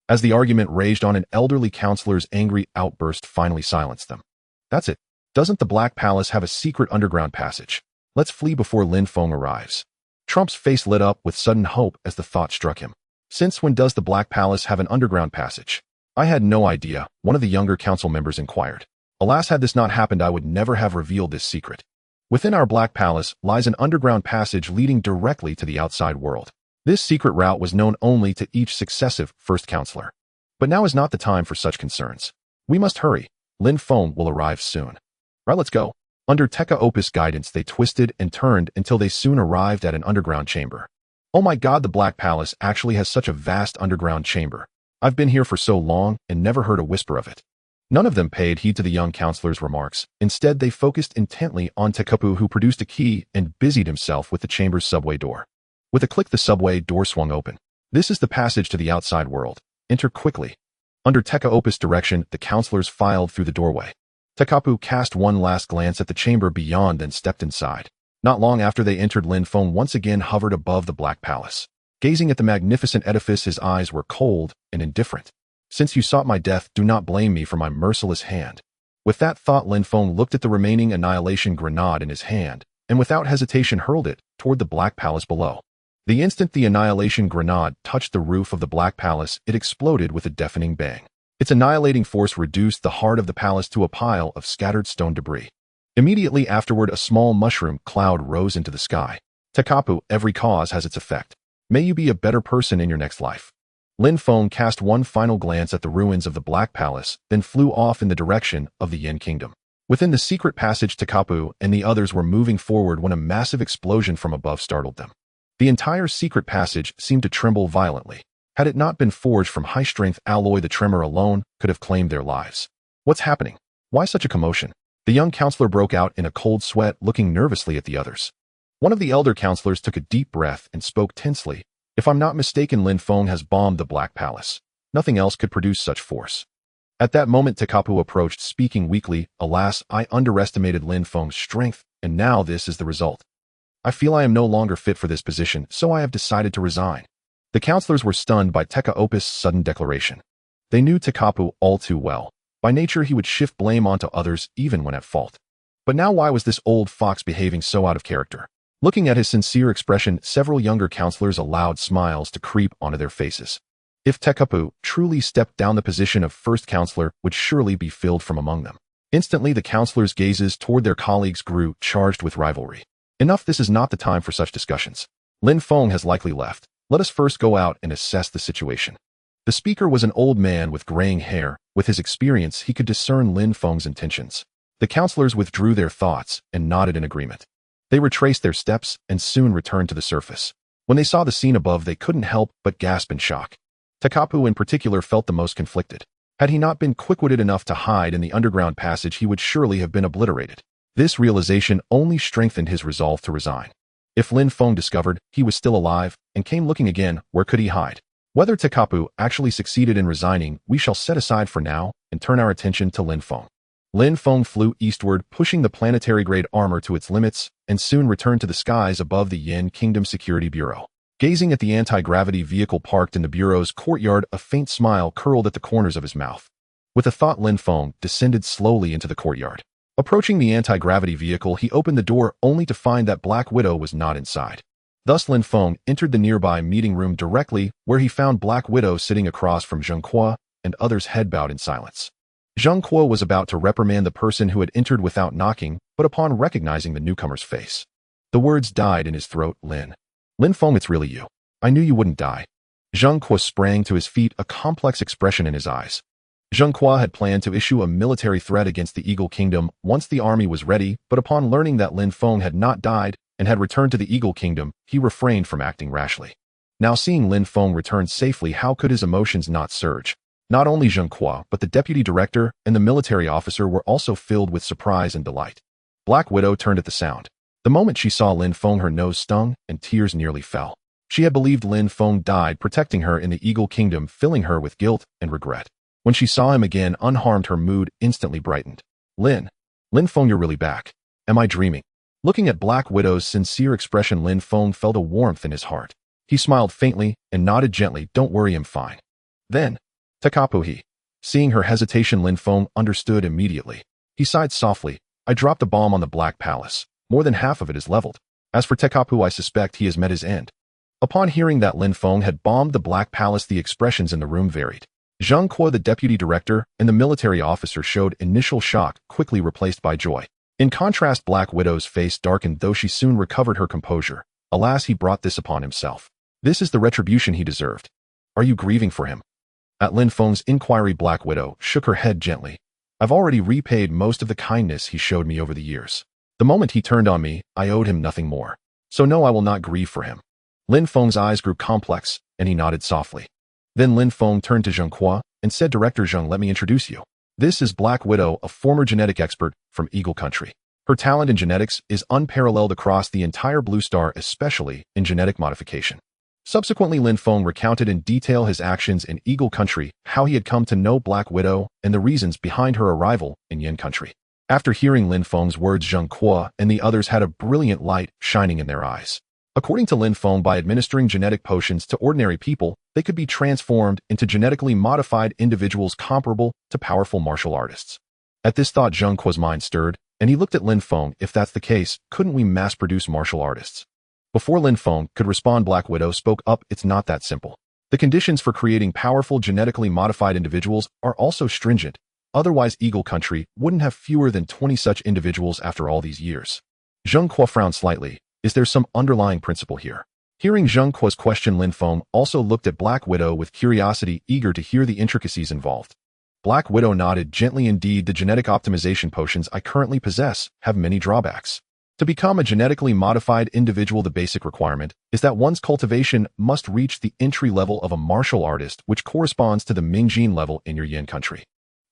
As the argument raged on, an elderly counselor's angry outburst finally silenced them. That's it. Doesn't the Black Palace have a secret underground passage? Let's flee before Lin Feng arrives. Trump's face lit up with sudden hope as the thought struck him. Since when does the Black Palace have an underground passage? I had no idea, one of the younger council members inquired. Alas, had this not happened, I would never have revealed this secret. Within our Black Palace lies an underground passage leading directly to the outside world. This secret route was known only to each successive first counselor. But now is not the time for such concerns. We must hurry. Lin Feng will arrive soon. Right, let's go. Under Tekka Opus guidance, they twisted and turned until they soon arrived at an underground chamber. Oh my god, the Black Palace actually has such a vast underground chamber. I've been here for so long and never heard a whisper of it. None of them paid heed to the young counselor's remarks. Instead, they focused intently on Tekapu, who produced a key and busied himself with the chamber's subway door. With a click, the subway door swung open. This is the passage to the outside world. Enter quickly. Under Tekka Opus direction, the counselors filed through the doorway. Tekapu cast one last glance at the chamber beyond, then stepped inside. Not long after they entered, Lin Feng once again hovered above the Black Palace. Gazing at the magnificent edifice, his eyes were cold and indifferent. Since you sought my death, do not blame me for my merciless hand. With that thought, Lin Feng looked at the remaining annihilation grenade in his hand, and without hesitation hurled it toward the Black Palace below. The instant the annihilation grenade touched the roof of the Black Palace, it exploded with a deafening bang. Its annihilating force reduced the heart of the palace to a pile of scattered stone debris. Immediately afterward, a small mushroom cloud rose into the sky. Tekapu, every cause has its effect. May you be a better person in your next life. Lin Feng cast one final glance at the ruins of the Black Palace, then flew off in the direction of the Yin Kingdom. Within the secret passage, Tekapu and the others were moving forward when a massive explosion from above startled them. The entire secret passage seemed to tremble violently. Had it not been forged from high-strength alloy, the tremor alone could have claimed their lives. What's happening? Why such a commotion? The young counselor broke out in a cold sweat, looking nervously at the others. One of the elder counselors took a deep breath and spoke tensely. If I'm not mistaken, Lin Feng has bombed the Black Palace. Nothing else could produce such force. At that moment, Tekapu approached, speaking weakly. Alas, I underestimated Lin Feng's strength, and now this is the result. I feel I am no longer fit for this position, so I have decided to resign. The counselors were stunned by Tekka Opus' sudden declaration. They knew Tekapu all too well. By nature, he would shift blame onto others even when at fault. But now why was this old fox behaving so out of character? Looking at his sincere expression, several younger counselors allowed smiles to creep onto their faces. If Tekapu truly stepped down, the position of first counselor would surely be filled from among them. Instantly, the counselors' gazes toward their colleagues grew, charged with rivalry. Enough, this is not the time for such discussions. Lin Feng has likely left. Let us first go out and assess the situation. The speaker was an old man with graying hair. With his experience, he could discern Lin Feng's intentions. The counselors withdrew their thoughts and nodded in agreement. They retraced their steps and soon returned to the surface. When they saw the scene above, they couldn't help but gasp in shock. Tekapu in particular felt the most conflicted. Had he not been quick-witted enough to hide in the underground passage, he would surely have been obliterated. This realization only strengthened his resolve to resign. If Lin Feng discovered he was still alive and came looking again, where could he hide? Whether Tekapu actually succeeded in resigning, we shall set aside for now and turn our attention to Lin Feng. Lin Feng flew eastward, pushing the planetary-grade armor to its limits, and soon returned to the skies above the Yin Kingdom Security Bureau. Gazing at the anti-gravity vehicle parked in the bureau's courtyard, a faint smile curled at the corners of his mouth. With a thought, Lin Feng descended slowly into the courtyard. Approaching the anti-gravity vehicle, he opened the door only to find that Black Widow was not inside. Thus Lin Feng entered the nearby meeting room directly, where he found Black Widow sitting across from Zheng Kuo, and others head bowed in silence. Zheng Kuo was about to reprimand the person who had entered without knocking, but upon recognizing the newcomer's face, the words died in his throat. Lin Feng, it's really you. I knew you wouldn't die. Zheng Kuo sprang to his feet, a complex expression in his eyes. Zheng Kuo had planned to issue a military threat against the Eagle Kingdom once the army was ready, but upon learning that Lin Feng had not died and had returned to the Eagle Kingdom, he refrained from acting rashly. Now seeing Lin Feng return safely, how could his emotions not surge? Not only Zheng Kuo, but the deputy director and the military officer were also filled with surprise and delight. Black Widow turned at the sound. The moment she saw Lin Feng, her nose stung and tears nearly fell. She had believed Lin Feng died protecting her in the Eagle Kingdom, filling her with guilt and regret. When she saw him again unharmed, her mood instantly brightened. Lin Feng, you're really back. Am I dreaming? Looking at Black Widow's sincere expression, Lin Feng felt a warmth in his heart. He smiled faintly and nodded gently. Don't worry, I'm fine. Then, Tekapu. Seeing her hesitation, Lin Feng understood immediately. He sighed softly. I dropped a bomb on the Black Palace. More than half of it is leveled. As for Tekapu, I suspect he has met his end. Upon hearing that Lin Feng had bombed the Black Palace, the expressions in the room varied. Zheng Kuo, the deputy director, and the military officer showed initial shock, quickly replaced by joy. In contrast, Black Widow's face darkened, though she soon recovered her composure. Alas, he brought this upon himself. This is the retribution he deserved. Are you grieving for him? At Lin Feng's inquiry, Black Widow shook her head gently. I've already repaid most of the kindness he showed me over the years. The moment he turned on me, I owed him nothing more. So no, I will not grieve for him. Lin Feng's eyes grew complex, and he nodded softly. Then Lin Feng turned to Zheng Kuo and said, Director Zheng, let me introduce you. This is Black Widow, a former genetic expert from Eagle Country. Her talent in genetics is unparalleled across the entire Blue Star, especially in genetic modification. Subsequently, Lin Feng recounted in detail his actions in Eagle Country, how he had come to know Black Widow, and the reasons behind her arrival in Yin Country. After hearing Lin Feng's words, Zheng Kuo and the others had a brilliant light shining in their eyes. According to Lin Feng, by administering genetic potions to ordinary people, they could be transformed into genetically modified individuals comparable to powerful martial artists. At this thought, Zheng Kuo's mind stirred, and he looked at Lin Feng. If that's the case, couldn't we mass-produce martial artists? Before Lin Feng could respond, Black Widow spoke up. It's not that simple. The conditions for creating powerful genetically modified individuals are also stringent. Otherwise, Eagle Country wouldn't have fewer than 20 such individuals after all these years. Zheng Kuo frowned slightly. Is there some underlying principle here? Hearing Zheng Kuo's question, Lin Feng also looked at Black Widow with curiosity, eager to hear the intricacies involved. Black Widow nodded gently. Indeed, the genetic optimization potions I currently possess have many drawbacks. To become a genetically modified individual, the basic requirement is that one's cultivation must reach the entry level of a martial artist, which corresponds to the Mingjin level in your Yin Country.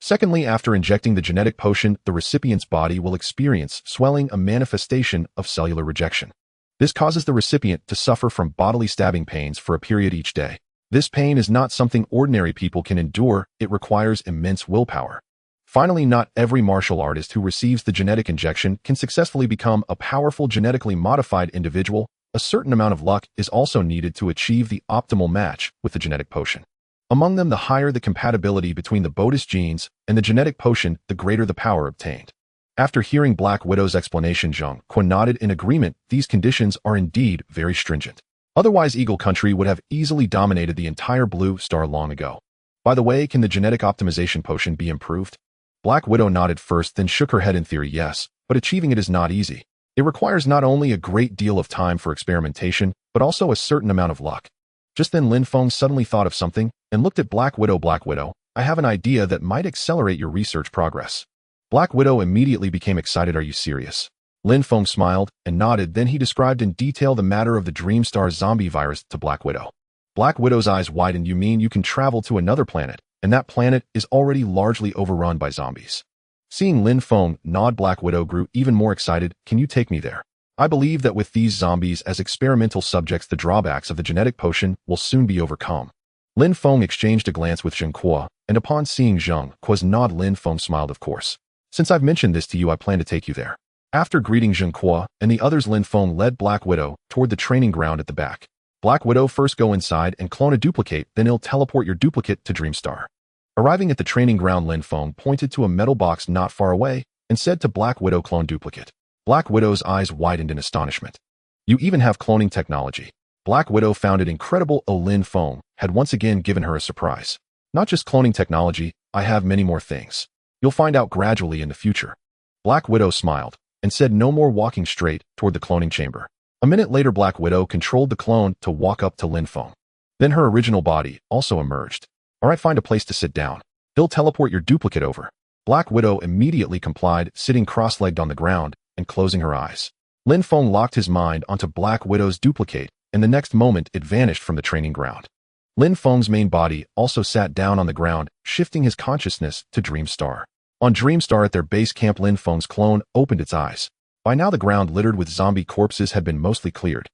Secondly, after injecting the genetic potion, the recipient's body will experience swelling, a manifestation of cellular rejection. This causes the recipient to suffer from bodily stabbing pains for a period each day. This pain is not something ordinary people can endure. It requires immense willpower. Finally, not every martial artist who receives the genetic injection can successfully become a powerful genetically modified individual. A certain amount of luck is also needed to achieve the optimal match with the genetic potion. Among them, the higher the compatibility between the Bodis genes and the genetic potion, the greater the power obtained. After hearing Black Widow's explanation, Zheng Kuo nodded in agreement. These conditions are indeed very stringent. Otherwise, Eagle Country would have easily dominated the entire Blue Star long ago. By the way, can the genetic optimization potion be improved? Black Widow nodded first, then shook her head. In theory, yes, but achieving it is not easy. It requires not only a great deal of time for experimentation, but also a certain amount of luck. Just then, Lin Feng suddenly thought of something and looked at Black Widow. Black Widow, I have an idea that might accelerate your research progress. Black Widow immediately became excited. Are you serious? Lin Feng smiled and nodded. Then he described in detail the matter of the Dreamstar zombie virus to Black Widow. Black Widow's eyes widened. You mean you can travel to another planet, and that planet is already largely overrun by zombies? Seeing Lin Feng nod, Black Widow grew even more excited. Can you take me there? I believe that with these zombies as experimental subjects, the drawbacks of the genetic potion will soon be overcome. Lin Feng exchanged a glance with Zheng Kuo, and upon seeing Zheng Kuo's nod, Lin Feng smiled. Of course. Since I've mentioned this to you, I plan to take you there. After greeting Zheng Kuo and the others, Lin Feng led Black Widow toward the training ground at the back. Black Widow, first go inside and clone a duplicate, then he'll teleport your duplicate to Dreamstar. Arriving at the training ground, Lin Feng pointed to a metal box not far away and said to Black Widow, clone duplicate. Black Widow's eyes widened in astonishment. You even have cloning technology. Black Widow found it incredible. Lin Feng had once again given her a surprise. Not just cloning technology, I have many more things. You'll find out gradually in the future. Black Widow smiled and said no more, walking straight toward the cloning chamber. A minute later, Black Widow controlled the clone to walk up to Lin Feng. Then her original body also emerged. All right, find a place to sit down. He'll teleport your duplicate over. Black Widow immediately complied, sitting cross-legged on the ground and closing her eyes. Lin Feng locked his mind onto Black Widow's duplicate, and the next moment it vanished from the training ground. Lin Feng's main body also sat down on the ground, shifting his consciousness to Dreamstar. On Dreamstar at their base camp, Lin Feng's clone opened its eyes. By now the ground littered with zombie corpses had been mostly cleared.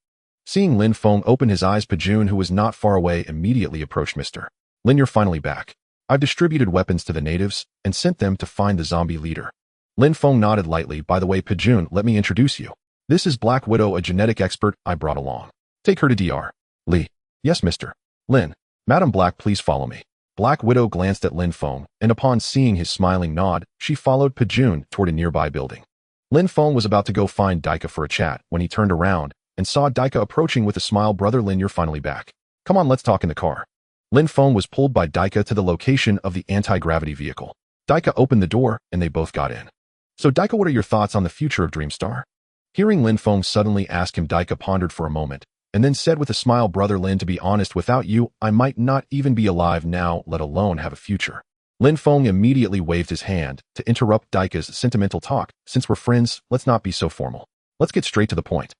Seeing Lin Feng open his eyes, Pajun, who was not far away, immediately approached. Mr. Lin, you're finally back. I've distributed weapons to the natives and sent them to find the zombie leader. Lin Feng nodded lightly. By the way, Pajun, let me introduce you. This is Black Widow, a genetic expert I brought along. Take her to Dr. Li. Yes, Mr. Lin. Madam Black, please follow me. Black Widow glanced at Lin Feng, and upon seeing his smiling nod, she followed Pajun toward a nearby building. Lin Feng was about to go find Daika for a chat when he turned around and saw Daika approaching with a smile. Brother Lin, you're finally back. Come on, let's talk in the car. Lin Feng was pulled by Daika to the location of the anti-gravity vehicle. Daika opened the door, and they both got in. So Daika, what are your thoughts on the future of Dreamstar? Hearing Lin Feng suddenly ask him, Daika pondered for a moment, and then said with a smile, Brother Lin, to be honest, without you, I might not even be alive now, let alone have a future. Lin Feng immediately waved his hand to interrupt Daika's sentimental talk. Since we're friends, let's not be so formal. Let's get straight to the point.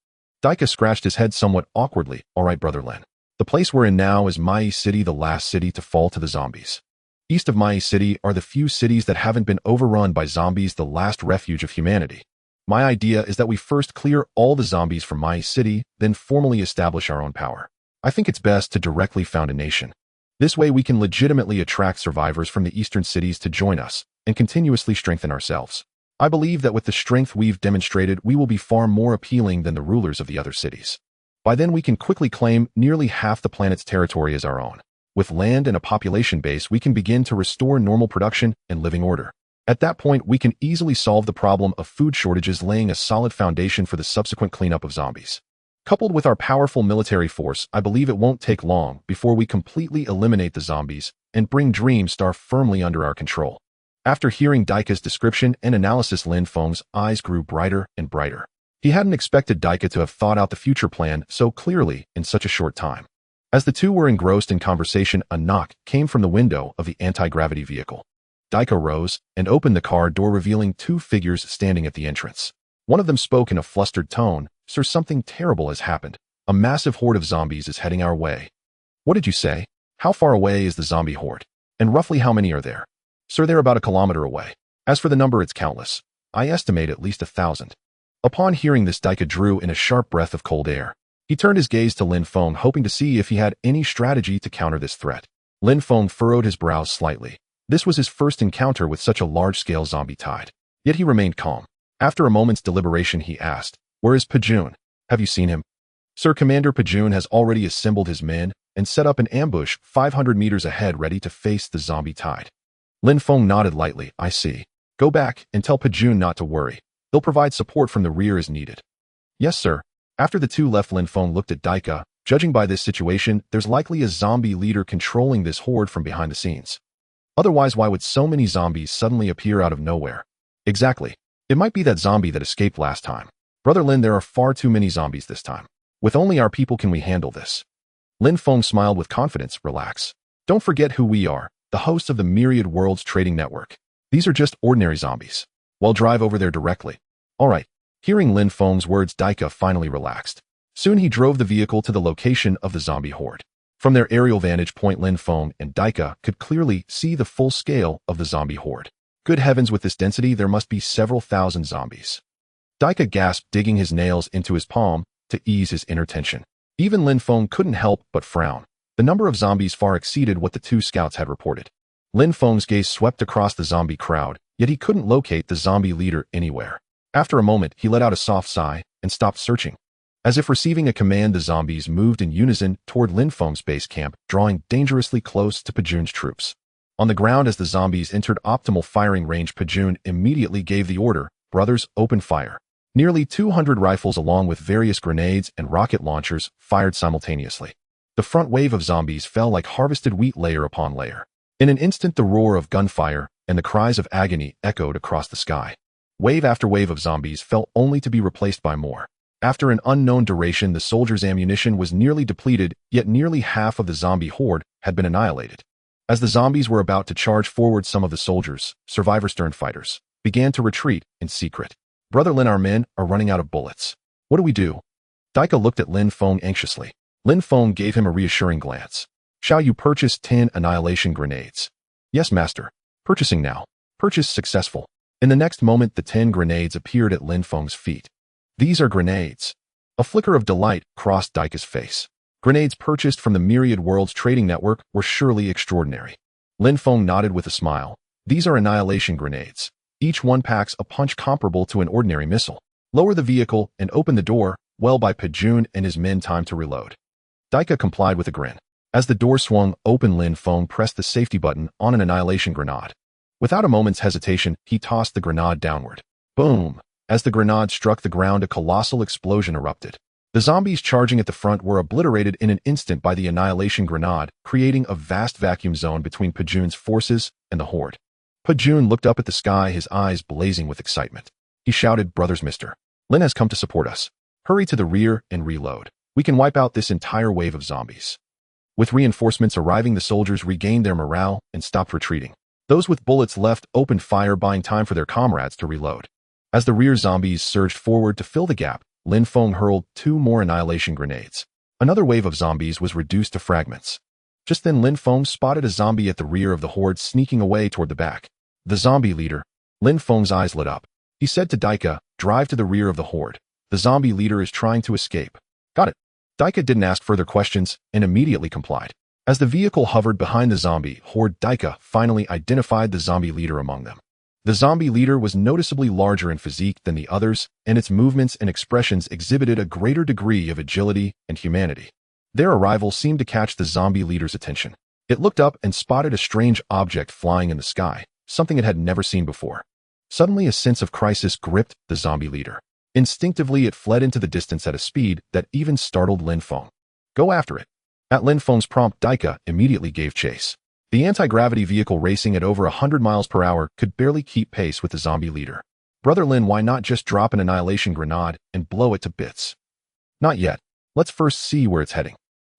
Daika scratched his head somewhat awkwardly. All right, Brother Lin. The place we're in now is Mai City, the last city to fall to the zombies. East of Mai City are the few cities that haven't been overrun by zombies, the last refuge of humanity. My idea is that we first clear all the zombies from Mai City, then formally establish our own power. I think it's best to directly found a nation. This way we can legitimately attract survivors from the eastern cities to join us and continuously strengthen ourselves. I believe that with the strength we've demonstrated, we will be far more appealing than the rulers of the other cities. By then we can quickly claim nearly half the planet's territory as our own. With land and a population base, we can begin to restore normal production and living order. At that point, we can easily solve the problem of food shortages, laying a solid foundation for the subsequent cleanup of zombies. Coupled with our powerful military force, I believe it won't take long before we completely eliminate the zombies and bring Dreamstar firmly under our control. After hearing Daika's description and analysis, Lin Feng's eyes grew brighter and brighter. He hadn't expected Daika to have thought out the future plan so clearly in such a short time. As the two were engrossed in conversation, a knock came from the window of the anti-gravity vehicle. Daika rose and opened the car door, revealing two figures standing at the entrance. One of them spoke in a flustered tone, Sir, something terrible has happened. A massive horde of zombies is heading our way. What did you say? How far away is the zombie horde? And roughly how many are there? Sir, they're about 1 kilometer away. As for the number, it's countless. I estimate at least 1,000. Upon hearing this, Daika drew in a sharp breath of cold air. He turned his gaze to Lin Feng, hoping to see if he had any strategy to counter this threat. Lin Feng furrowed his brows slightly. This was his first encounter with such a large-scale zombie tide. Yet he remained calm. After a moment's deliberation, he asked, Where is Pajun? Have you seen him? Sir, Commander Pajun has already assembled his men and set up an ambush 500 meters ahead, ready to face the zombie tide. Lin Feng nodded lightly. I see. Go back and tell Pajun not to worry. He'll provide support from the rear as needed. Yes, sir. After the two left, Lin Feng looked at Daika. Judging by this situation, there's likely a zombie leader controlling this horde from behind the scenes. Otherwise, why would so many zombies suddenly appear out of nowhere? Exactly. It might be that zombie that escaped last time. Brother Lin, there are far too many zombies this time. With only our people can we handle this. Lin Feng smiled with confidence. Relax. Don't forget who we are, the hosts of the Myriad Worlds Trading Network. These are just ordinary zombies. Well, drive over there directly. All right. Hearing Lin Feng's words, Daika finally relaxed. Soon he drove the vehicle to the location of the zombie horde. From their aerial vantage point, Lin Feng and Daika could clearly see the full scale of the zombie horde. Good heavens, with this density, there must be several thousand zombies. Daika gasped, digging his nails into his palm to ease his inner tension. Even Lin Feng couldn't help but frown. The number of zombies far exceeded what the two scouts had reported. Lin Feng's gaze swept across the zombie crowd, yet he couldn't locate the zombie leader anywhere. After a moment, he let out a soft sigh and stopped searching. As if receiving a command, the zombies moved in unison toward Lin Feng's base camp, drawing dangerously close to Pajun's troops. On the ground, as the zombies entered optimal firing range, Pajun immediately gave the order, "Brothers, open fire." Nearly 200 rifles along with various grenades and rocket launchers fired simultaneously. The front wave of zombies fell like harvested wheat, layer upon layer. In an instant, the roar of gunfire and the cries of agony echoed across the sky. Wave after wave of zombies fell, only to be replaced by more. After an unknown duration, the soldiers' ammunition was nearly depleted, yet nearly half of the zombie horde had been annihilated. As the zombies were about to charge forward, some of the soldiers, survivor-stern fighters, began to retreat in secret. "Brother Lin, our men are running out of bullets. What do we do?" Daika looked at Lin Feng anxiously. Lin Feng gave him a reassuring glance. "Shall you purchase 10 annihilation grenades?" "Yes, master. Purchasing now." Purchase successful. In the next moment, the 10 grenades appeared at Lin Feng's feet. "These are grenades." A flicker of delight crossed Daika's face. Grenades purchased from the Myriad World's trading network were surely extraordinary. Lin Feng nodded with a smile. "These are annihilation grenades. Each one packs a punch comparable to an ordinary missile. Lower the vehicle and open the door." Well, by Pajun and his men, time to reload. Daika complied with a grin. As the door swung open, Lin Feng pressed the safety button on an annihilation grenade. Without a moment's hesitation, he tossed the grenade downward. Boom! As the grenade struck the ground, a colossal explosion erupted. The zombies charging at the front were obliterated in an instant by the annihilation grenade, creating a vast vacuum zone between Pajun's forces and the horde. Pajun looked up at the sky, his eyes blazing with excitement. He shouted, "Brothers, Mr. Lin has come to support us. Hurry to the rear and reload. We can wipe out this entire wave of zombies." With reinforcements arriving, the soldiers regained their morale and stopped retreating. Those with bullets left opened fire, buying time for their comrades to reload. As the rear zombies surged forward to fill the gap, Lin Feng hurled 2 more annihilation grenades. Another wave of zombies was reduced to fragments. Just then, Lin Feng spotted a zombie at the rear of the horde sneaking away toward the back. The zombie leader. Lin Feng's eyes lit up. He said to Daika, "Drive to the rear of the horde. The zombie leader is trying to escape." "Got it." Daika didn't ask further questions and immediately complied. As the vehicle hovered behind the zombie horde, Daika finally identified the zombie leader among them. The zombie leader was noticeably larger in physique than the others, and its movements and expressions exhibited a greater degree of agility and humanity. Their arrival seemed to catch the zombie leader's attention. It looked up and spotted a strange object flying in the sky, something it had never seen before. Suddenly, a sense of crisis gripped the zombie leader. Instinctively, it fled into the distance at a speed that even startled Lin Feng. "Go after it." At Lin Feng's prompt, Daika immediately gave chase. The anti-gravity vehicle, racing at over 100 miles per hour, could barely keep pace with the zombie leader. "Brother Lin, why not just drop an annihilation grenade and blow it to bits?" "Not yet. Let's first see where it's heading."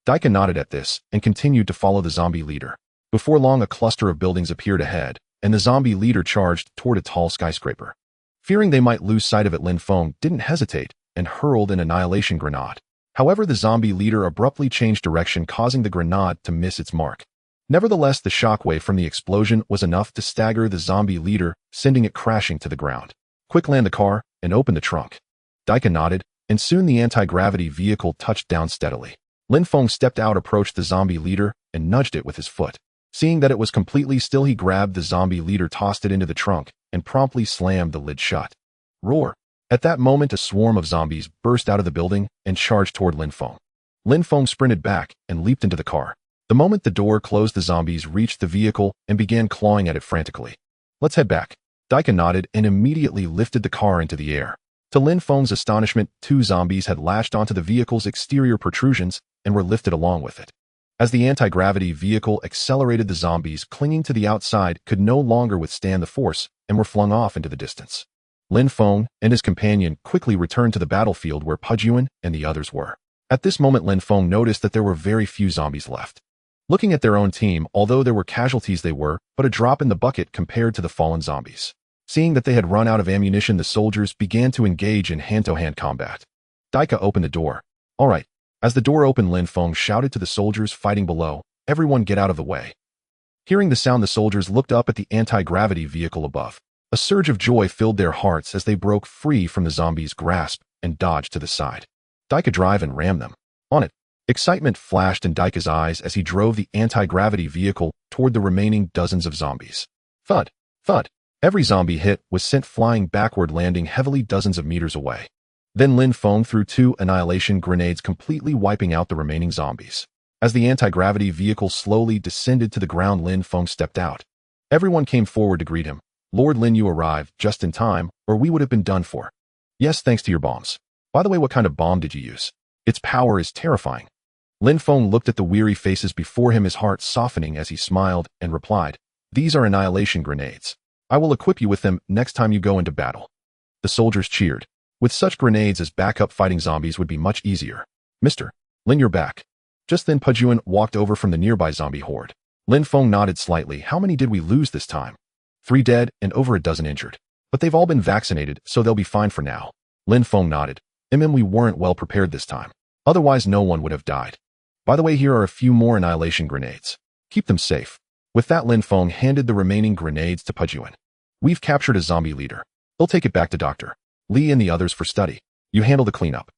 Daika nodded at this and continued to follow the zombie leader. Before long, a cluster of buildings appeared ahead, and the zombie leader charged toward a tall skyscraper. Fearing they might lose sight of it, Lin Feng didn't hesitate and hurled an annihilation grenade. However, the zombie leader abruptly changed direction, causing the grenade to miss its mark. Nevertheless, the shockwave from the explosion was enough to stagger the zombie leader, sending it crashing to the ground. "Quick, land the car and open the trunk." Daika nodded, and soon the anti-gravity vehicle touched down steadily. Lin Feng stepped out, approached the zombie leader, and nudged it with his foot. Seeing that it was completely still, he grabbed the zombie leader, tossed it into the trunk, and promptly slammed the lid shut. Roar! At that moment, a swarm of zombies burst out of the building and charged toward Lin Feng. Lin Feng sprinted back and leaped into the car. The moment the door closed, the zombies reached the vehicle and began clawing at it frantically. "Let's head back." Daika nodded and immediately lifted the car into the air. To Lin Feng's astonishment, 2 zombies had latched onto the vehicle's exterior protrusions and were lifted along with it. As the anti-gravity vehicle accelerated, the zombies clinging to the outside could no longer withstand the force and were flung off into the distance. Lin Feng and his companion quickly returned to the battlefield where Pajun and the others were. At this moment, Lin Feng noticed that there were very few zombies left. Looking at their own team, although there were casualties, they were but a drop in the bucket compared to the fallen zombies. Seeing that they had run out of ammunition, the soldiers began to engage in hand-to-hand combat. Daika opened the door. "All right." As the door opened, Lin Feng shouted to the soldiers fighting below, "Everyone get out of the way." Hearing the sound, the soldiers looked up at the anti-gravity vehicle above. A surge of joy filled their hearts as they broke free from the zombies' grasp and dodged to the side. Daika drive and ram them. On it. Excitement flashed in Daika's eyes as he drove the anti-gravity vehicle toward the remaining dozens of zombies. Thud, thud. Every zombie hit was sent flying backward, landing heavily dozens of meters away. Then Lin Feng threw 2 annihilation grenades, completely wiping out the remaining zombies. As the anti-gravity vehicle slowly descended to the ground, Lin Feng stepped out. Everyone came forward to greet him. Lord Lin, you arrived just in time, or we would have been done for. Yes, thanks to your bombs. By the way, what kind of bomb did you use? Its power is terrifying. Lin Feng looked at the weary faces before him, his heart softening as he smiled and replied, these are annihilation grenades. I will equip you with them next time you go into battle. The soldiers cheered. With such grenades as backup, fighting zombies would be much easier. Mr. Lin, you're back. Just then Pujuan walked over from the nearby zombie horde. Lin Feng nodded slightly. How many did we lose this time? 3 dead and over a dozen injured. But they've all been vaccinated, so they'll be fine for now. Lin Feng nodded. We weren't well prepared this time. Otherwise no one would have died. By the way, here are a few more annihilation grenades. Keep them safe. With that, Lin Feng handed the remaining grenades to Pujuan. We've captured a zombie leader. They'll take it back to Dr. Li and the others for study. You handle the cleanup.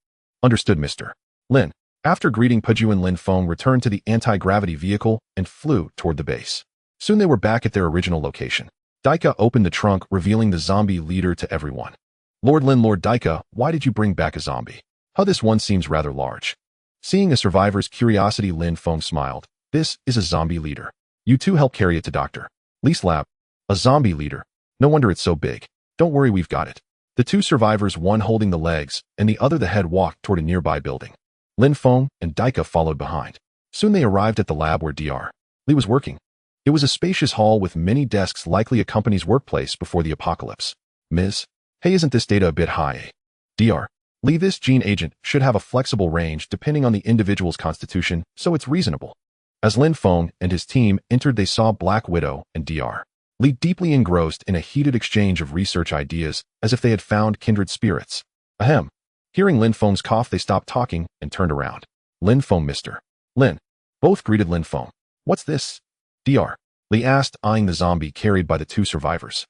Understood, Mr. Lin. After greeting Pujuan, Lin Feng returned to the anti-gravity vehicle and flew toward the base. Soon they were back at their original location. Daika opened the trunk, revealing the zombie leader to everyone. Lord Lin, Lord Daika, why did you bring back a zombie? This one seems rather large. Seeing a survivor's curiosity, Lin Feng smiled. This is a zombie leader. You two help carry it to Dr. Li's lab. A zombie leader. No wonder it's so big. Don't worry, we've got it. The 2 survivors, one holding the legs and the other the head, walked toward a nearby building. Lin Feng and Daika followed behind. Soon they arrived at the lab where Dr. Li was working. It was a spacious hall with many desks, likely a company's workplace before the apocalypse. Ms. Hey, isn't this data a bit high? Dr. Li, this gene agent should have a flexible range depending on the individual's constitution, so it's reasonable. As Lin Feng and his team entered, they saw Black Widow and Dr. Li deeply engrossed in a heated exchange of research ideas, as if they had found kindred spirits. Ahem. Hearing Lin Feng's cough, they stopped talking and turned around. Lin Feng, Mr. Lin. Both greeted Lin Feng. What's this? Dr. Li asked, eyeing the zombie carried by the 2 survivors.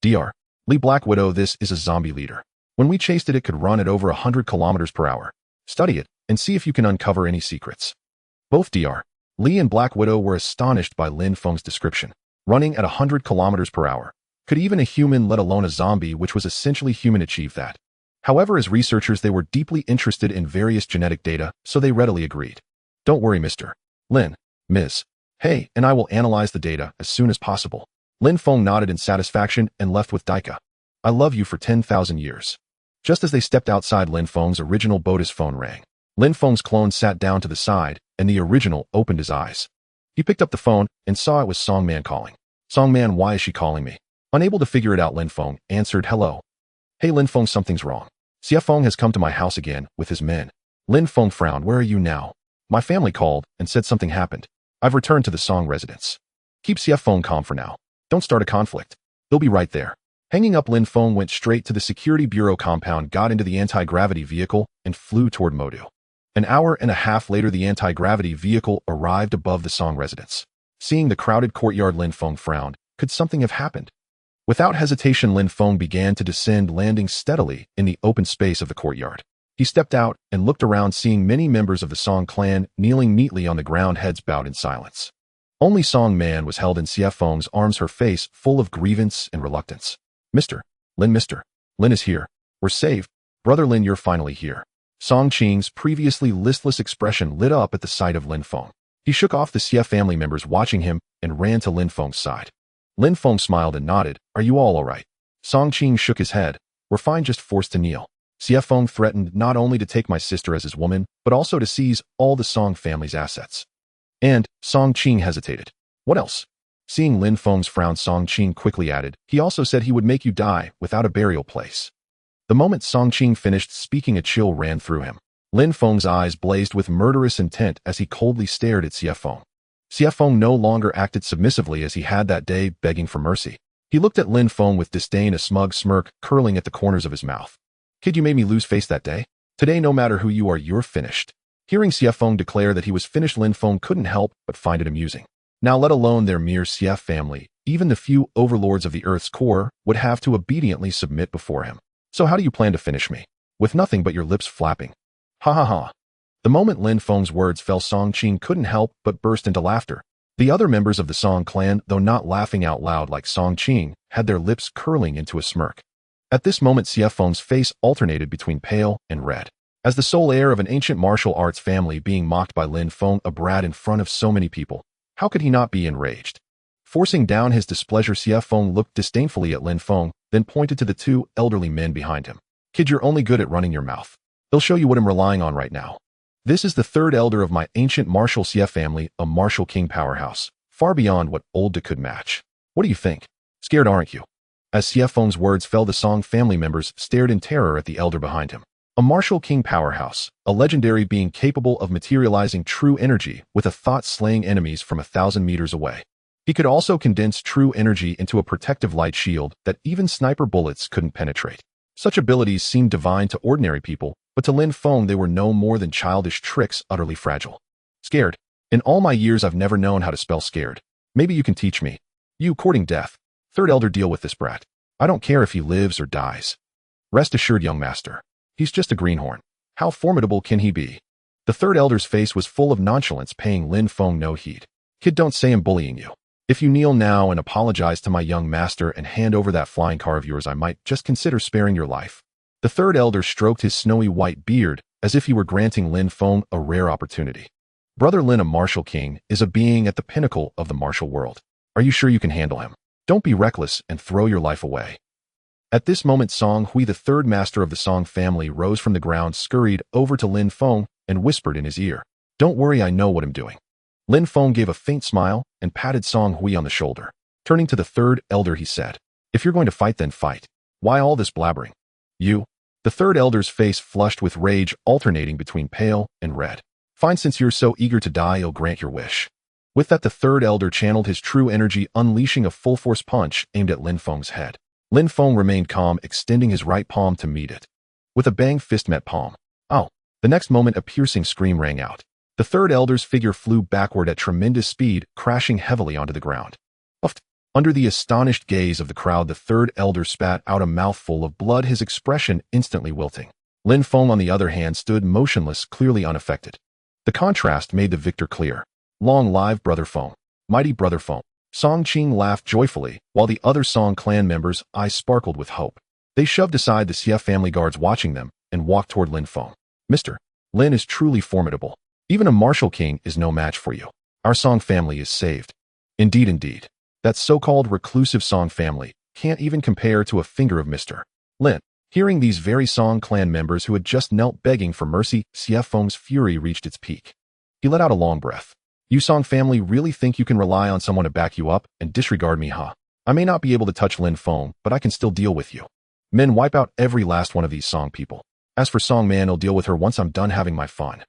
Dr. Li, Black Widow, this is a zombie leader. When we chased it, it could run at over 100 kilometers per hour. Study it and see if you can uncover any secrets. Both Dr. Li and Black Widow were astonished by Lin Feng's description. Running at 100 kilometers per hour. Could even a human, let alone a zombie, which was essentially human, achieve that? However, as researchers, they were deeply interested in various genetic data, so they readily agreed. Don't worry, Mr. Lin, Ms. Hey, and I will analyze the data as soon as possible. Lin Feng nodded in satisfaction and left with Daika. I love you for 10,000 years. Just as they stepped outside, Lin Feng's original Botus phone rang. Lin Feng's clone sat down to the side, and the original opened his eyes. He picked up the phone and saw it was Songman calling. Songman, why is she calling me? Unable to figure it out, Lin Feng answered, hello. Hey Lin Feng, something's wrong. Xie Feng has come to my house again with his men. Lin Feng frowned. Where are you now? My family called and said something happened. I've returned to the Song residence. Keep Xie Feng calm for now. Don't start a conflict. They'll be right there. Hanging up, Lin Feng went straight to the security bureau compound, got into the anti-gravity vehicle, and flew toward Modu. An hour and a half later, the anti-gravity vehicle arrived above the Song residence. Seeing the crowded courtyard, Lin Feng frowned. Could something have happened? Without hesitation, Lin Feng began to descend, landing steadily in the open space of the courtyard. He stepped out and looked around, seeing many members of the Song clan kneeling neatly on the ground, heads bowed in silence. Only Song Man was held in Xie Feng's arms, her face full of grievance and reluctance. Mr. Lin is here. We're saved. Brother Lin, you're finally here. Song Qing's previously listless expression lit up at the sight of Lin Feng. He shook off the Xie family members watching him and ran to Lin Feng's side. Lin Feng smiled and nodded. Are you all right? Song Qing shook his head. We're fine, just forced to kneel. Xie Feng threatened not only to take my sister as his woman, but also to seize all the Song family's assets. And Song Qing hesitated. What else? Seeing Lin Feng's frown, Song Qing quickly added, he also said he would make you die without a burial place. The moment Song Qing finished speaking, a chill ran through him. Lin Feng's eyes blazed with murderous intent as he coldly stared at Xie Feng. Xie Feng no longer acted submissively as he had that day, begging for mercy. He looked at Lin Feng with disdain, a smug smirk curling at the corners of his mouth. Kid, you made me lose face that day. Today, no matter who you are, you're finished. Hearing Xie Feng declare that he was finished, Lin Feng couldn't help but find it amusing. Now, let alone their mere Xie family, even the few overlords of the Earth's core would have to obediently submit before him. So how do you plan to finish me? With nothing but your lips flapping. Ha ha ha. The moment Lin Feng's words fell, Song Qing couldn't help but burst into laughter. The other members of the Song clan, though not laughing out loud like Song Qing, had their lips curling into a smirk. At this moment, Xie Feng's face alternated between pale and red. As the sole heir of an ancient martial arts family being mocked by Lin Feng, a brat in front of so many people, how could he not be enraged? Forcing down his displeasure, Xie Feng looked disdainfully at Lin Feng, then pointed to the two elderly men behind him. Kid, you're only good at running your mouth. They'll show you what I'm relying on right now. This is the third elder of my ancient martial Xie family, a martial king powerhouse, far beyond what old De could match. What do you think? Scared, aren't you? As Xie Feng's words fell, the Song family members stared in terror at the elder behind him. A martial king powerhouse, a legendary being capable of materializing true energy with a thought slaying enemies from 1,000 meters away. He could also condense true energy into a protective light shield that even sniper bullets couldn't penetrate. Such abilities seemed divine to ordinary people, but to Lin Feng they were no more than childish tricks, utterly fragile. Scared. In all my years I've never known how to spell scared. Maybe you can teach me. You courting death. Third elder, deal with this brat. I don't care if he lives or dies. Rest assured, young master. He's just a greenhorn. How formidable can he be? The third elder's face was full of nonchalance, paying Lin Feng no heed. Kid, don't say I'm bullying you. If you kneel now and apologize to my young master and hand over that flying car of yours, I might just consider sparing your life. The third elder stroked his snowy white beard as if he were granting Lin Feng a rare opportunity. Brother Lin, a martial king, is a being at the pinnacle of the martial world. Are you sure you can handle him? Don't be reckless and throw your life away. At this moment, Song Hui, the third master of the Song family, rose from the ground, scurried over to Lin Feng, and whispered in his ear, "Don't worry, I know what I'm doing." Lin Feng gave a faint smile and patted Song Hui on the shoulder. Turning to the third elder, he said, "If you're going to fight, then fight. Why all this blabbering?" "You?" The third elder's face flushed with rage, alternating between pale and red. "Fine, since you're so eager to die, I'll grant your wish." With that, the third elder channeled his true energy, unleashing a full-force punch aimed at Lin Feng's head. Lin Feng remained calm, extending his right palm to meet it. With a bang, fist met palm. "Ow!" The next moment, a piercing scream rang out. The third elder's figure flew backward at tremendous speed, crashing heavily onto the ground. Puffed. Under the astonished gaze of the crowd, the third elder spat out a mouthful of blood, his expression instantly wilting. Lin Feng, on the other hand, stood motionless, clearly unaffected. The contrast made the victor clear. Long live Brother Feng. Mighty Brother Feng. Song Qing laughed joyfully, while the other Song clan members' eyes sparkled with hope. They shoved aside the Xie family guards watching them and walked toward Lin Feng. "Mr. Lin is truly formidable. Even a martial king is no match for you. Our Song family is saved." Indeed, indeed. That so-called reclusive Song family can't even compare to a finger of Mr. Lin. Hearing these very Song clan members who had just knelt begging for mercy, Xie Feng's fury reached its peak. He let out a long breath. "You Song family really think you can rely on someone to back you up and disregard me, huh? I may not be able to touch Lin Feng, but I can still deal with you. Men, wipe out every last one of these Song people. As for Song Man, I'll deal with her once I'm done having my fun."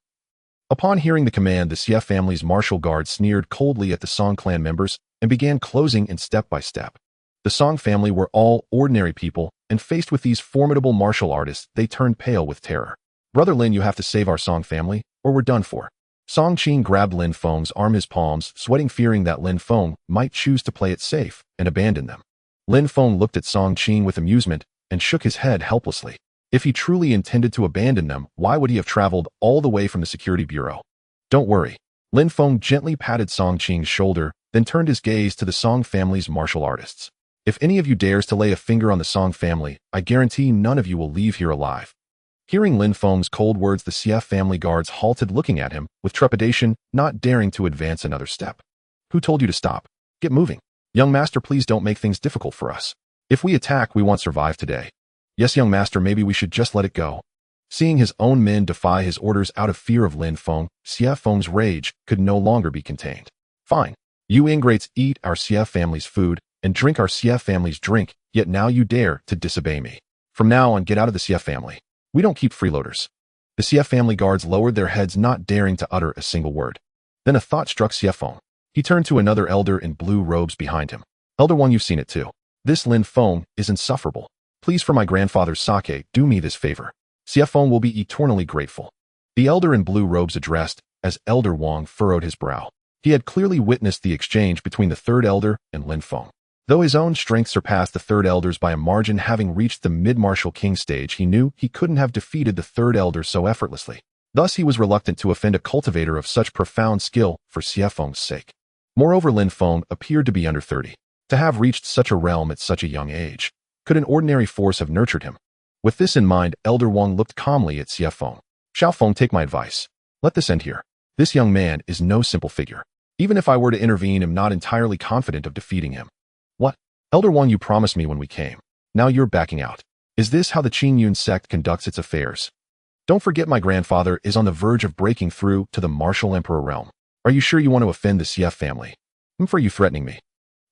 Upon hearing the command, the Xie family's martial guard sneered coldly at the Song clan members and began closing in step by step. The Song family were all ordinary people, and faced with these formidable martial artists, they turned pale with terror. "Brother Lin, you have to save our Song family, or we're done for." Song Qing grabbed Lin Feng's arm, his palms sweating, fearing that Lin Feng might choose to play it safe and abandon them. Lin Feng looked at Song Qing with amusement and shook his head helplessly. If he truly intended to abandon them, why would he have traveled all the way from the security bureau? "Don't worry." Lin Feng gently patted Song Qing's shoulder, then turned his gaze to the Song family's martial artists. "If any of you dares to lay a finger on the Song family, I guarantee none of you will leave here alive." Hearing Lin Feng's cold words, the Xie family guards halted, looking at him with trepidation, not daring to advance another step. "Who told you to stop? Get moving. Young master, please don't make things difficult for us. If we attack, we won't survive today." "Yes, young master, maybe we should just let it go." Seeing his own men defy his orders out of fear of Lin Feng, Xie Feng's rage could no longer be contained. "Fine. You ingrates eat our Xie family's food and drink our Xie family's drink, yet now you dare to disobey me. From now on, get out of the Xie family. We don't keep freeloaders." The Xie family guards lowered their heads, not daring to utter a single word. Then a thought struck Xie Feng. He turned to another elder in blue robes behind him. "Elder One, you've seen it too. This Lin Feng is insufferable. Please, for my grandfather's sake, do me this favor. Xie Feng will be eternally grateful." The elder in blue robes addressed, as Elder Wang furrowed his brow. He had clearly witnessed the exchange between the third elder and Lin Feng. Though his own strength surpassed the third elders by a margin, having reached the mid-martial king stage, he knew he couldn't have defeated the third elder so effortlessly. Thus, he was reluctant to offend a cultivator of such profound skill for Xie Feng's sake. Moreover, Lin Feng appeared to be under 30. To have reached such a realm at such a young age, could an ordinary force have nurtured him? With this in mind, Elder Wang looked calmly at Xie Feng. Xiao Feng, take my advice. Let this end here. This young man is no simple figure. Even if I were to intervene, I'm not entirely confident of defeating him. What? Elder Wang, you promised me when we came. Now you're backing out. Is this how the Qingyun sect conducts its affairs? Don't forget my grandfather is on the verge of breaking through to the martial emperor realm. Are you sure you want to offend the Xie family? For you threatening me?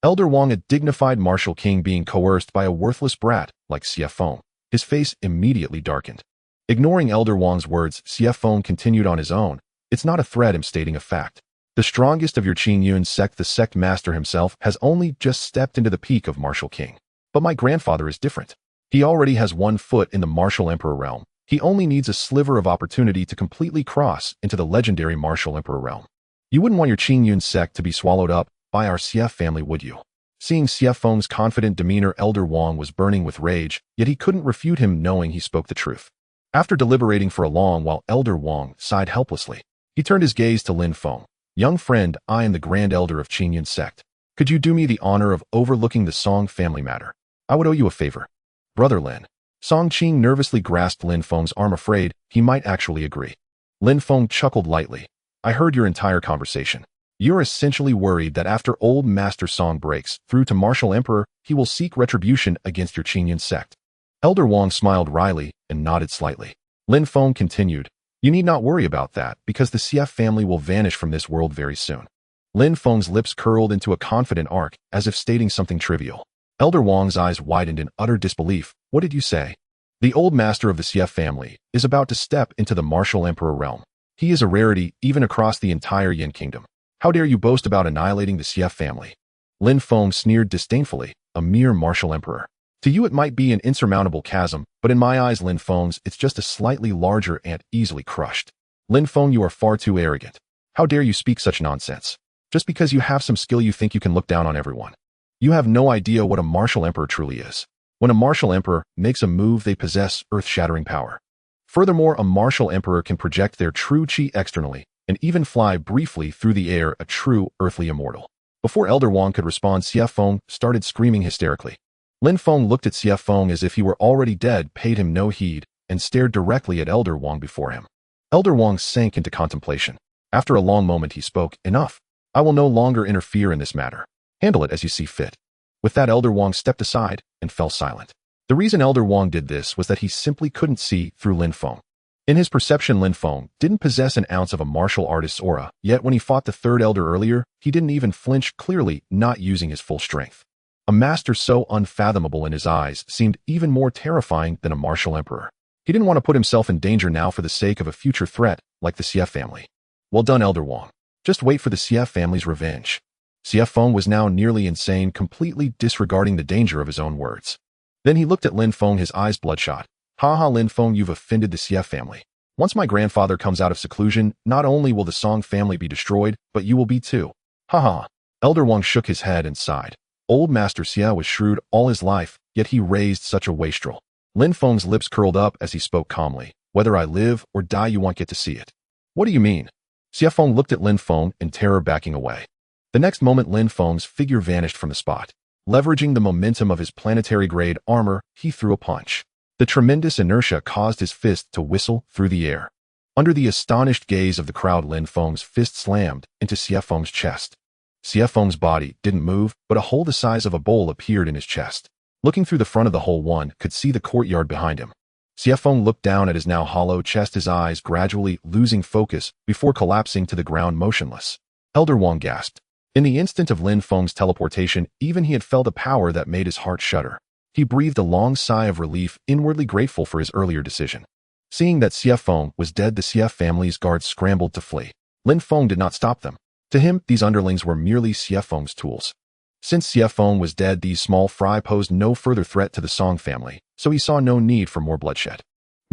Elder Wang, a dignified martial king, being coerced by a worthless brat like Xie Feng. His face immediately darkened. Ignoring Elder Wang's words, Xie Feng continued on his own. It's not a threat, I'm stating a fact. The strongest of your Qingyun sect, the sect master himself, has only just stepped into the peak of martial king. But my grandfather is different. He already has one foot in the martial emperor realm. He only needs a sliver of opportunity to completely cross into the legendary martial emperor realm. You wouldn't want your Qingyun sect to be swallowed up by our Xie family, would you? Seeing Xie Feng's confident demeanor, Elder Wang was burning with rage, yet he couldn't refute him, knowing he spoke the truth. After deliberating for a long while, Elder Wang sighed helplessly. He turned his gaze to Lin Feng. Young friend, I am the Grand Elder of Qingyun sect. Could you do me the honor of overlooking the Song family matter? I would owe you a favor. Brother Lin. Song Qing nervously grasped Lin Feng's arm, afraid he might actually agree. Lin Feng chuckled lightly. I heard your entire conversation. You're essentially worried that after old Master Song breaks through to Martial Emperor, he will seek retribution against your Qingyun sect. Elder Wang smiled wryly and nodded slightly. Lin Feng continued. You need not worry about that, because the Xie family will vanish from this world very soon. Lin Feng's lips curled into a confident arc, as if stating something trivial. Elder Wang's eyes widened in utter disbelief. What did you say? The old master of the Xie family is about to step into the martial emperor realm. He is a rarity even across the entire Yin kingdom. How dare you boast about annihilating the Xie family? Lin Feng sneered disdainfully. A mere martial emperor. To you it might be an insurmountable chasm, but in my eyes, Lin Feng's, it's just a slightly larger ant easily crushed. Lin Feng, you are far too arrogant. How dare you speak such nonsense? Just because you have some skill you think you can look down on everyone. You have no idea what a martial emperor truly is. When a martial emperor makes a move, they possess earth-shattering power. Furthermore, a martial emperor can project their true chi externally, and even fly briefly through the air, a true earthly immortal. Before Elder Wang could respond, Xie Feng started screaming hysterically. Lin Feng looked at Xie Feng as if he were already dead, paid him no heed, and stared directly at Elder Wang before him. Elder Wang sank into contemplation. After a long moment he spoke. Enough. I will no longer interfere in this matter. Handle it as you see fit. With that, Elder Wang stepped aside and fell silent. The reason Elder Wang did this was that he simply couldn't see through Lin Feng. In his perception, Lin Feng didn't possess an ounce of a martial artist's aura, yet when he fought the third elder earlier, he didn't even flinch, clearly not using his full strength. A master so unfathomable in his eyes seemed even more terrifying than a martial emperor. He didn't want to put himself in danger now for the sake of a future threat like the Xie family. Well done, Elder Wang. Just wait for the Xie family's revenge. Xie Feng was now nearly insane, completely disregarding the danger of his own words. Then he looked at Lin Feng, his eyes bloodshot. Ha, Lin Feng, you've offended the Xie family. Once my grandfather comes out of seclusion, not only will the Song family be destroyed, but you will be too. Ha. Elder Wang shook his head and sighed. Old Master Xie was shrewd all his life, yet he raised such a wastrel. Lin Feng's lips curled up as he spoke calmly. Whether I live or die, you won't get to see it. What do you mean? Xie Feng looked at Lin Feng in terror, backing away. The next moment, Lin Feng's figure vanished from the spot. Leveraging the momentum of his planetary-grade armor, he threw a punch. The tremendous inertia caused his fist to whistle through the air. Under the astonished gaze of the crowd, Lin Feng's fist slammed into Xie Feng's chest. Xie Feng's body didn't move, but a hole the size of a bowl appeared in his chest. Looking through the front of the hole, one could see the courtyard behind him. Xie Feng looked down at his now hollow chest, his eyes gradually losing focus before collapsing to the ground motionless. Elder Wang gasped. In the instant of Lin Feng's teleportation, even he had felt a power that made his heart shudder. He breathed a long sigh of relief, inwardly grateful for his earlier decision. Seeing that Xie Feng was dead, the Xie family's guards scrambled to flee. Lin Feng did not stop them. To him, these underlings were merely Xie Feng's tools. Since Xie Feng was dead, these small fry posed no further threat to the Song family, so he saw no need for more bloodshed.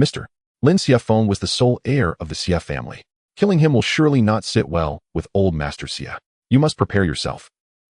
Mr. Lin Xie Feng was the sole heir of the Xie family. Killing him will surely not sit well with old Master Xie. You must prepare yourself.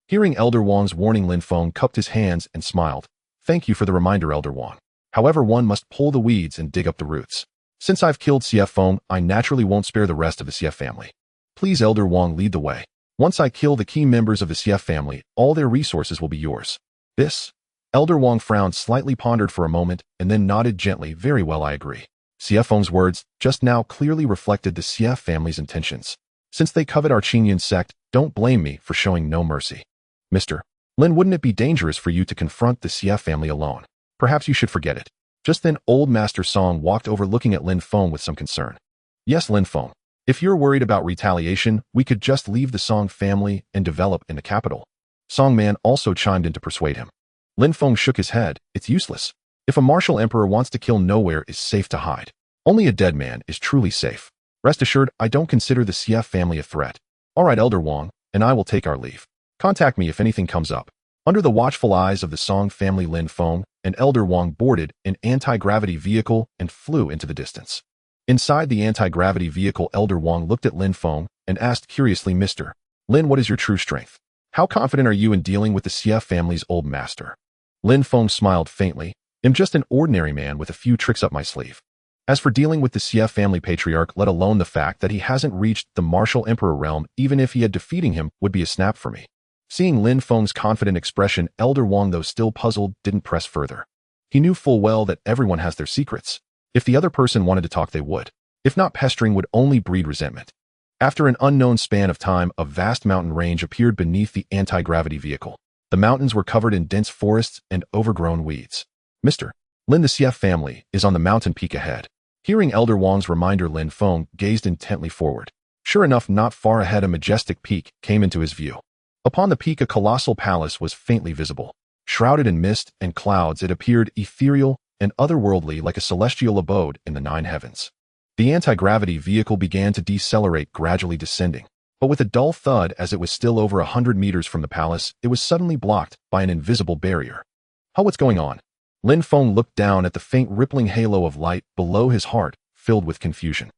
Hearing Elder Wang's warning, Lin Feng cupped his hands and smiled. Thank you for the reminder, Elder Wang. However, one must pull the weeds and dig up the roots. Since I've killed CF Feng, I naturally won't spare the rest of the CF family. Please, Elder Wang, lead the way. Once I kill the key members of the CF family, all their resources will be yours. This? Elder Wang frowned slightly, pondered for a moment, and then nodded gently. Very well, I agree. CF Feng's words just now clearly reflected the CF family's intentions. Since they covet our Qingyun sect, don't blame me for showing no mercy. Mr. Lin, wouldn't it be dangerous for you to confront the CF family alone? Perhaps you should forget it. Just then, old Master Song walked over, looking at Lin Feng with some concern. Yes, Lin Feng. If you're worried about retaliation, we could just leave the Song family and develop in the capital. Song Man also chimed in to persuade him. Lin Feng shook his head. It's useless. If a martial emperor wants to kill, nowhere is safe to hide. Only a dead man is truly safe. Rest assured, I don't consider the CF family a threat. All right, Elder Wang, and I will take our leave. Contact me if anything comes up. Under the watchful eyes of the Song family, Lin Feng and Elder Wang boarded an anti-gravity vehicle and flew into the distance. Inside the anti-gravity vehicle, Elder Wang looked at Lin Feng and asked curiously, Mr. Lin, what is your true strength? How confident are you in dealing with the CF family's old master? Lin Feng smiled faintly. I'm just an ordinary man with a few tricks up my sleeve. As for dealing with the CF family patriarch, let alone the fact that he hasn't reached the martial emperor realm, even if he had defeating him, would be a snap for me. Seeing Lin Feng's confident expression, Elder Wang, though still puzzled, didn't press further. He knew full well that everyone has their secrets. If the other person wanted to talk, they would. If not, pestering would only breed resentment. After an unknown span of time, a vast mountain range appeared beneath the anti-gravity vehicle. The mountains were covered in dense forests and overgrown weeds. Mr. Lin, the CF family is on the mountain peak ahead. Hearing Elder Wang's reminder, Lin Feng gazed intently forward. Sure enough, not far ahead, a majestic peak came into his view. Upon the peak, a colossal palace was faintly visible. Shrouded in mist and clouds, it appeared ethereal and otherworldly, like a celestial abode in the 9 heavens. The anti-gravity vehicle began to decelerate, gradually descending. But with a dull thud, as it was still over 100 meters from the palace, it was suddenly blocked by an invisible barrier. What's going on? Lin Feng looked down at the faint rippling halo of light below his heart, filled with confusion.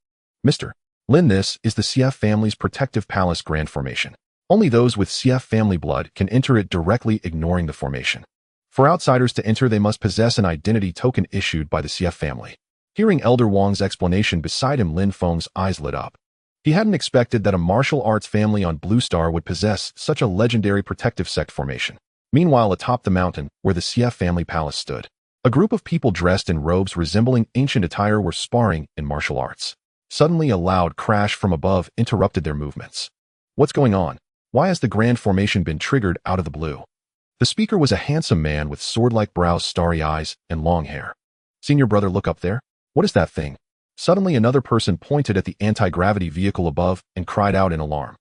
Mr. Lin, this is the CF family's protective palace grand formation. Only those with CF family blood can enter it directly, ignoring the formation. For outsiders to enter, they must possess an identity token issued by the CF family. Hearing Elder Wang's explanation beside him, Lin Feng's eyes lit up. He hadn't expected that a martial arts family on Blue Star would possess such a legendary protective sect formation. Meanwhile, atop the mountain, where the CF family palace stood, a group of people dressed in robes resembling ancient attire were sparring in martial arts. Suddenly, a loud crash from above interrupted their movements. What's going on? Why has the grand formation been triggered out of the blue? The speaker was a handsome man with sword-like brows, starry eyes, and long hair. Senior brother, look up there. What is that thing? Suddenly, another person pointed at the anti-gravity vehicle above and cried out in alarm.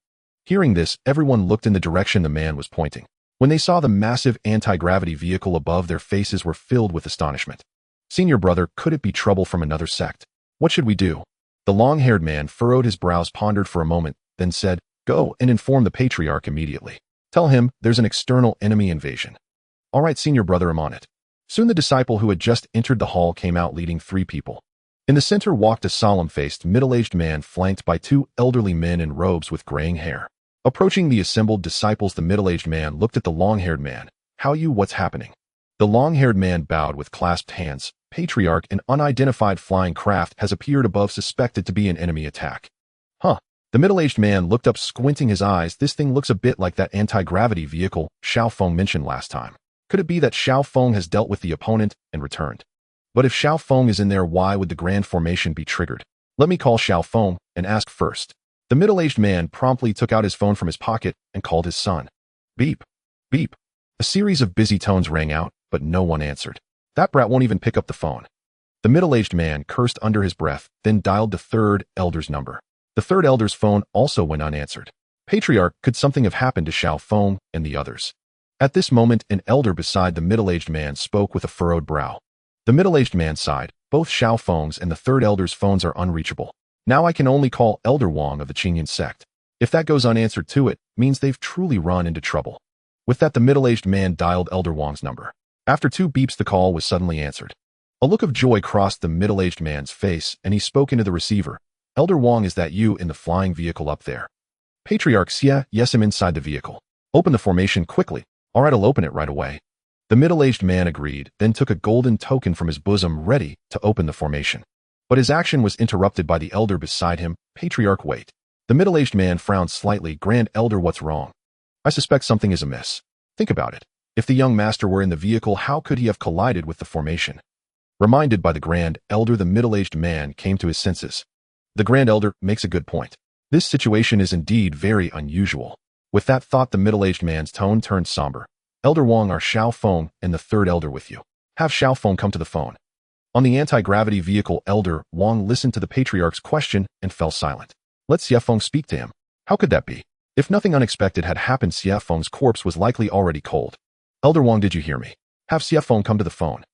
Hearing this, everyone looked in the direction the man was pointing. When they saw the massive anti-gravity vehicle above, their faces were filled with astonishment. Senior brother, could it be trouble from another sect? What should we do? The long-haired man furrowed his brows, pondered for a moment, then said, Go and inform the patriarch immediately. Tell him there's an external enemy invasion. All right, senior brother, I'm on it. Soon the disciple who had just entered the hall came out leading 3 people. In the center walked a solemn-faced, middle-aged man flanked by 2 elderly men in robes with graying hair. Approaching the assembled disciples, the middle-aged man looked at the long-haired man. What's happening? The long-haired man bowed with clasped hands. Patriarch, an unidentified flying craft has appeared above, suspected to be an enemy attack. The middle-aged man looked up, squinting his eyes. This thing looks a bit like that anti-gravity vehicle Xiao Feng mentioned last time. Could it be that Xiao Feng has dealt with the opponent and returned? But if Xiao Feng is in there, why would the grand formation be triggered? Let me call Xiao Feng and ask first. The middle-aged man promptly took out his phone from his pocket and called his son. Beep. Beep. A series of busy tones rang out, but no one answered. That brat won't even pick up the phone. The middle-aged man cursed under his breath, then dialed the 3rd elder's number. The 3rd elder's phone also went unanswered. Patriarch, could something have happened to Xiao Feng and the others? At this moment, an elder beside the middle-aged man spoke with a furrowed brow. The middle-aged man sighed. Both Xiao Feng's and the 3rd elder's phones are unreachable. Now I can only call Elder Wang of the Qingyun sect. If that goes unanswered too, it means they've truly run into trouble. With that, the middle-aged man dialed Elder Wang's number. After 2 beeps, the call was suddenly answered. A look of joy crossed the middle-aged man's face, and he spoke into the receiver. Elder Wang, is that you in the flying vehicle up there? Patriarch, yeah, yes, I'm inside the vehicle. Open the formation quickly. All right, I'll open it right away. The middle-aged man agreed, then took a golden token from his bosom ready to open the formation. But his action was interrupted by the elder beside him. Patriarch, wait. The middle-aged man frowned slightly. Grand Elder, what's wrong? I suspect something is amiss. Think about it. If the young master were in the vehicle, how could he have collided with the formation? Reminded by the Grand Elder, the middle-aged man came to his senses. The Grand Elder makes a good point. This situation is indeed very unusual. With that thought, the middle-aged man's tone turned somber. Elder Wang, are Xiao Feng and the third elder with you? Have Xiao Feng come to the phone. On the anti-gravity vehicle, Elder Wang listened to the patriarch's question and fell silent. Let Xiao Feng speak to him. How could that be? If nothing unexpected had happened, Xiao Feng's corpse was likely already cold. Elder Wang, did you hear me? Have Xiao Feng come to the phone.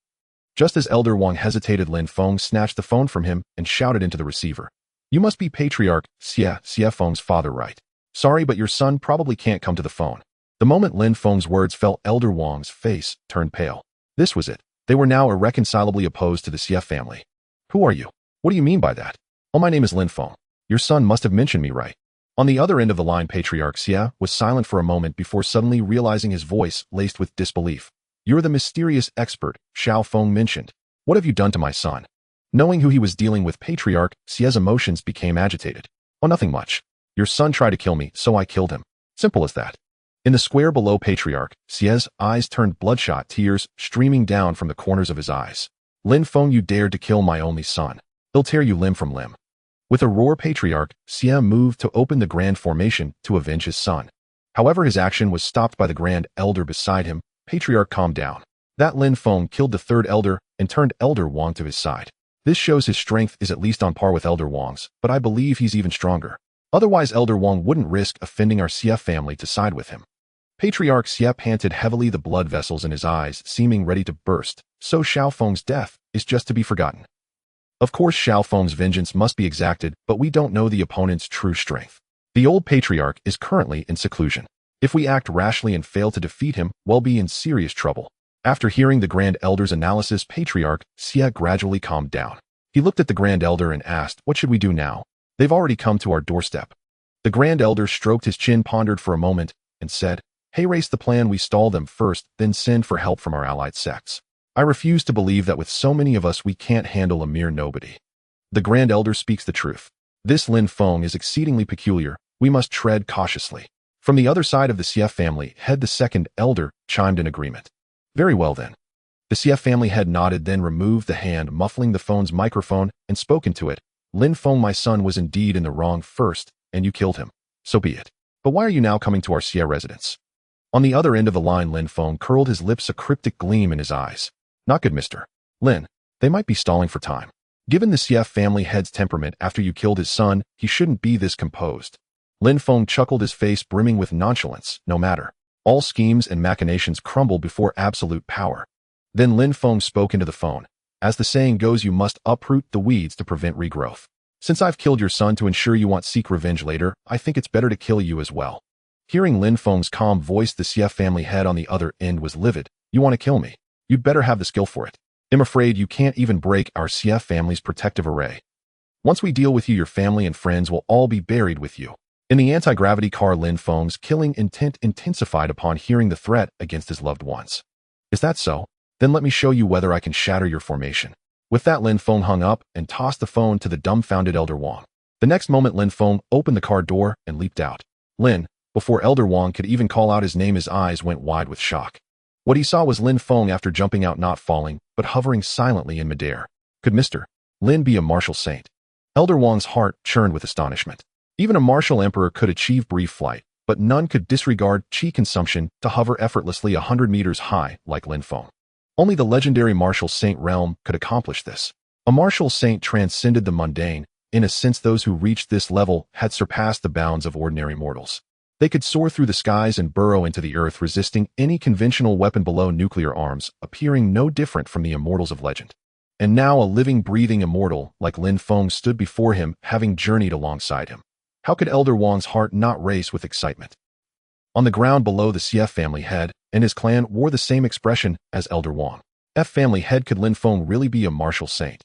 Just as Elder Wang hesitated, Lin Feng snatched the phone from him and shouted into the receiver. You must be Patriarch Xiao Feng's father, right? Sorry, but your son probably can't come to the phone. The moment Lin Feng's words fell, Elder Wang's face turned pale. This was it. They were now irreconcilably opposed to the Xie family. Who are you? What do you mean by that? Oh, my name is Lin Feng. Your son must have mentioned me, right? On the other end of the line, Patriarch Xie was silent for a moment before suddenly realizing his voice laced with disbelief. You're the mysterious expert Xiao Feng mentioned. What have you done to my son? Knowing who he was dealing with, Patriarch Xie's emotions became agitated. Oh, nothing much. Your son tried to kill me, so I killed him. Simple as that. In the square below, Patriarch Xie's eyes turned bloodshot, tears streaming down from the corners of his eyes. Lin Feng, you dared to kill my only son. He'll tear you limb from limb. With a roar, Patriarch Xie moved to open the grand formation to avenge his son. However, his action was stopped by the Grand Elder beside him. Patriarch, calm down. That Lin Feng killed the third elder and turned Elder Wang to his side. This shows his strength is at least on par with Elder Wang's, but I believe he's even stronger. Otherwise, Elder Wang wouldn't risk offending our Xie family to side with him. Patriarch Xie panted heavily, the blood vessels in his eyes seeming ready to burst. So Xiao Feng's death is just to be forgotten. Of course, Xiao Feng's vengeance must be exacted, but we don't know the opponent's true strength. The old patriarch is currently in seclusion. If we act rashly and fail to defeat him, we'll be in serious trouble. After hearing the Grand Elder's analysis, Patriarch Xie gradually calmed down. He looked at the Grand Elder and asked, what should we do now? They've already come to our doorstep. The Grand Elder stroked his chin, pondered for a moment, and said, hey, race the plan, we stall them first, then send for help from our allied sects. I refuse to believe that with so many of us we can't handle a mere nobody. The Grand Elder speaks the truth. This Lin Feng is exceedingly peculiar. We must tread cautiously. From the other side of the Xie family head, the second elder chimed in agreement. Very well then. The Xie family head nodded, then removed the hand muffling the phone's microphone and spoke into it. Lin Feng, my son was indeed in the wrong first, and you killed him. So be it. But why are you now coming to our Xie residence? On the other end of the line, Lin Feng curled his lips, a cryptic gleam in his eyes. Not good, Mr. Lin. They might be stalling for time. Given the Xie family head's temperament after you killed his son, he shouldn't be this composed. Lin Feng chuckled, his face brimming with nonchalance. No matter. All schemes and machinations crumble before absolute power. Then Lin Feng spoke into the phone. As the saying goes, you must uproot the weeds to prevent regrowth. Since I've killed your son to ensure you won't seek revenge later, I think it's better to kill you as well. Hearing Lin Feng's calm voice, the Xie family head on the other end was livid. You want to kill me? You'd better have the skill for it. I'm afraid you can't even break our Xie family's protective array. Once we deal with you, your family and friends will all be buried with you. In the anti-gravity car, Lin Feng's killing intent intensified upon hearing the threat against his loved ones. Is that so? Then let me show you whether I can shatter your formation. With that, Lin Feng hung up and tossed the phone to the dumbfounded Elder Wang. The next moment, Lin Feng opened the car door and leaped out. Lin, before Elder Wang could even call out his name, his eyes went wide with shock. What he saw was Lin Feng after jumping out, not falling, but hovering silently in midair. Could Mr. Lin be a martial saint? Elder Wang's heart churned with astonishment. Even a martial emperor could achieve brief flight, but none could disregard qi consumption to hover effortlessly 100 meters high like Lin Feng. Only the legendary martial saint realm could accomplish this. A martial saint transcended the mundane. In a sense, those who reached this level had surpassed the bounds of ordinary mortals. They could soar through the skies and burrow into the earth, resisting any conventional weapon below nuclear arms, appearing no different from the immortals of legend. And now a living, breathing immortal like Lin Feng stood before him, having journeyed alongside him. How could Elder Wang's heart not race with excitement? On the ground below, the Xie family head and his clan wore the same expression as Elder Wang. F family head, could Lin Feng really be a martial saint?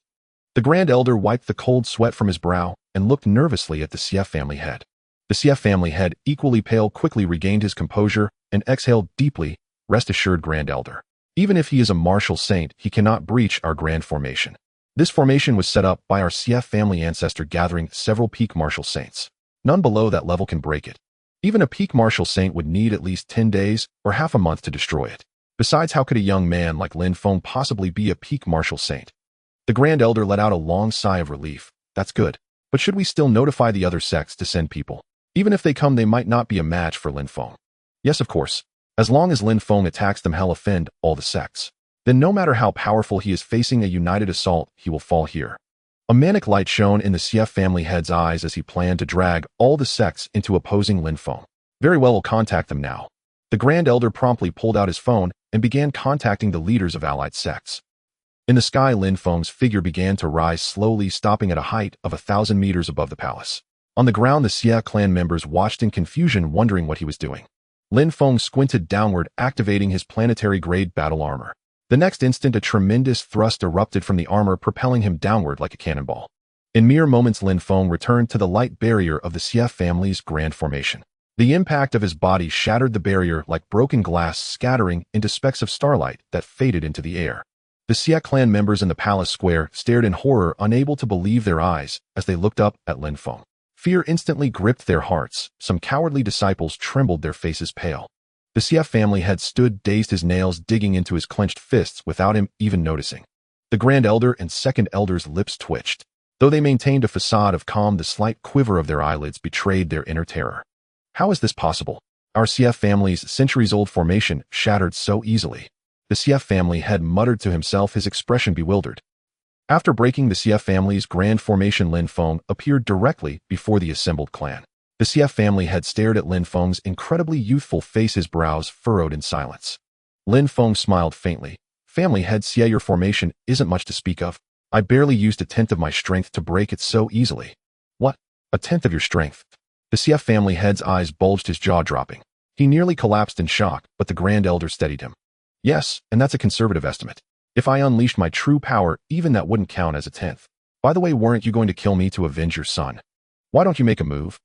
The Grand Elder wiped the cold sweat from his brow and looked nervously at the Xie family head. The CF family head, equally pale, quickly regained his composure and exhaled deeply. Rest assured, Grand Elder. Even if he is a martial saint, he cannot breach our grand formation. This formation was set up by our CF family ancestor gathering several peak martial saints. None below that level can break it. Even a peak martial saint would need at least 10 days or half a month to destroy it. Besides, how could a young man like Lin Feng possibly be a peak martial saint? The Grand Elder let out a long sigh of relief. That's good. But should we still notify the other sects to send people? Even if they come, they might not be a match for Lin Feng. Yes, of course. As long as Lin Feng attacks them, he'll offend all the sects. Then no matter how powerful he is, facing a united assault, he will fall here. A manic light shone in the CF family head's eyes as he planned to drag all the sects into opposing Lin Feng. Very well, we'll contact them now. The Grand Elder promptly pulled out his phone and began contacting the leaders of allied sects. In the sky, Lin Feng's figure began to rise slowly, stopping at a height of 1,000 meters above the palace. On the ground, the Xia clan members watched in confusion, wondering what he was doing. Lin Feng squinted downward, activating his planetary-grade battle armor. The next instant, a tremendous thrust erupted from the armor, propelling him downward like a cannonball. In mere moments, Lin Feng returned to the light barrier of the Xia family's grand formation. The impact of his body shattered the barrier like broken glass, scattering into specks of starlight that faded into the air. The Xia clan members in the palace square stared in horror, unable to believe their eyes as they looked up at Lin Feng. Fear instantly gripped their hearts. Some cowardly disciples trembled, their faces pale. The Xia family head stood dazed, his nails digging into his clenched fists without him even noticing. The Grand Elder and Second Elder's lips twitched. Though they maintained a facade of calm, the slight quiver of their eyelids betrayed their inner terror. How is this possible? Our Xia family's centuries-old formation shattered so easily. The Xia family head muttered to himself, his expression bewildered. After breaking the Xia family's grand formation, Lin Feng appeared directly before the assembled clan. The Xia family head stared at Lin Feng's incredibly youthful face, his brows furrowed in silence. Lin Feng smiled faintly. Family head Xia, your formation isn't much to speak of. I barely used 1/10 of my strength to break it so easily. What? 1/10 of your strength? The Xia family head's eyes bulged, his jaw dropping. He nearly collapsed in shock, but the Grand Elder steadied him. Yes, and that's a conservative estimate. If I unleashed my true power, even that wouldn't count as 1/10. By the way, weren't you going to kill me to avenge your son? Why don't you make a move?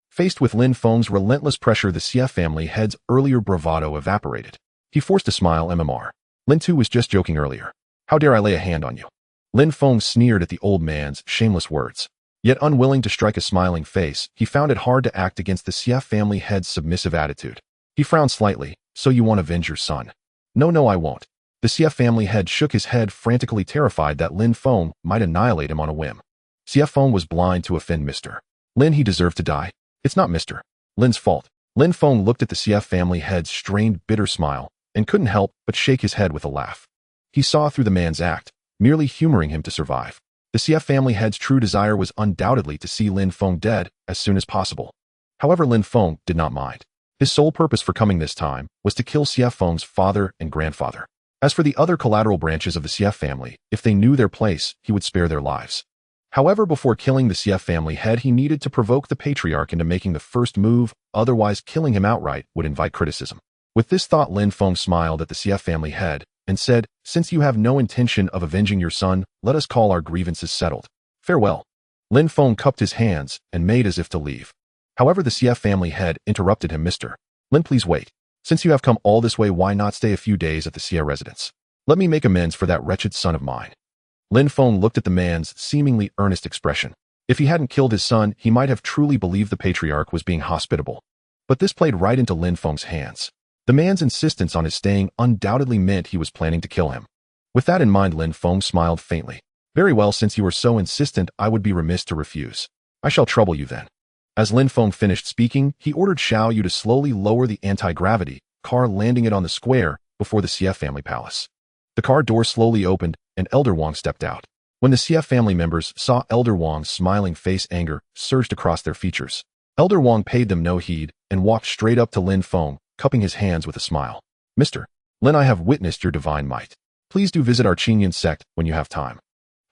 Faced with Lin Feng's relentless pressure, the Xia family head's earlier bravado evaporated. He forced a smile. MMR. Lin Tu was just joking earlier. How dare I lay a hand on you? Lin Feng sneered at the old man's shameless words. Yet unwilling to strike a smiling face, he found it hard to act against the Xia family head's submissive attitude. He frowned slightly. So you want to avenge your son? No, I won't. The Xia family head shook his head, frantically terrified that Lin Feng might annihilate him on a whim. Xia Feng was blind to offend Mr. Lin. He deserved to die. It's not Mr. Lin's fault. Lin Feng looked at the Xia family head's strained, bitter smile and couldn't help but shake his head with a laugh. He saw through the man's act, merely humoring him to survive. The Xia family head's true desire was undoubtedly to see Lin Feng dead as soon as possible. However, Lin Feng did not mind. His sole purpose for coming this time was to kill Xia Feng's father and grandfather. As for the other collateral branches of the Xia family, if they knew their place, he would spare their lives. However, before killing the Xia family head, he needed to provoke the patriarch into making the first move, otherwise killing him outright would invite criticism. With this thought, Lin Feng smiled at the Xia family head and said, since you have no intention of avenging your son, let us call our grievances settled. Farewell. Lin Feng cupped his hands and made as if to leave. However, the Xia family head interrupted him. Mr. Lin, please wait. Since you have come all this way, why not stay a few days at the Xia residence? Let me make amends for that wretched son of mine. Lin Feng looked at the man's seemingly earnest expression. If he hadn't killed his son, he might have truly believed the patriarch was being hospitable. But this played right into Lin Feng's hands. The man's insistence on his staying undoubtedly meant he was planning to kill him. With that in mind, Lin Feng smiled faintly. Very well, since you are so insistent, I would be remiss to refuse. I shall trouble you then. As Lin Feng finished speaking, he ordered Xiao Yu to slowly lower the anti-gravity car, landing it on the square before the Xia family palace. The car door slowly opened, and Elder Wang stepped out. When the Xia family members saw Elder Wang's smiling face, anger surged across their features. Elder Wang paid them no heed and walked straight up to Lin Feng, cupping his hands with a smile. Mr. Lin, I have witnessed your divine might. Please do visit our Qingyan sect when you have time.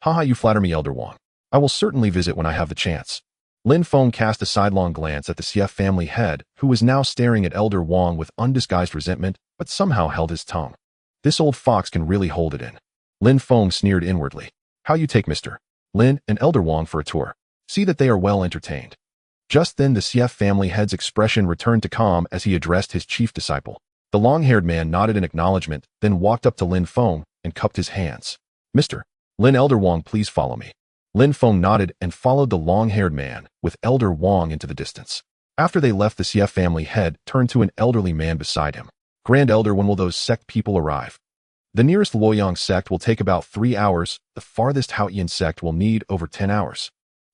Haha, you flatter me, Elder Wang. I will certainly visit when I have the chance. Lin Feng cast a sidelong glance at the Xia family head, who was now staring at Elder Wang with undisguised resentment, but somehow held his tongue. This old fox can really hold it in. Lin Feng sneered inwardly. How you take Mr. Lin and Elder Wang for a tour. See that they are well entertained. Just then the CF family head's expression returned to calm as he addressed his chief disciple. The long-haired man nodded in acknowledgement, then walked up to Lin Feng and cupped his hands. Mr. Lin, Elder Wang, please follow me. Lin Feng nodded and followed the long-haired man with Elder Wang into the distance. After they left, the CF family head turned to an elderly man beside him. Grand Elder, when will those sect people arrive? The nearest Luoyang sect will take about 3 hours. The farthest Haotian sect will need over 10 hours.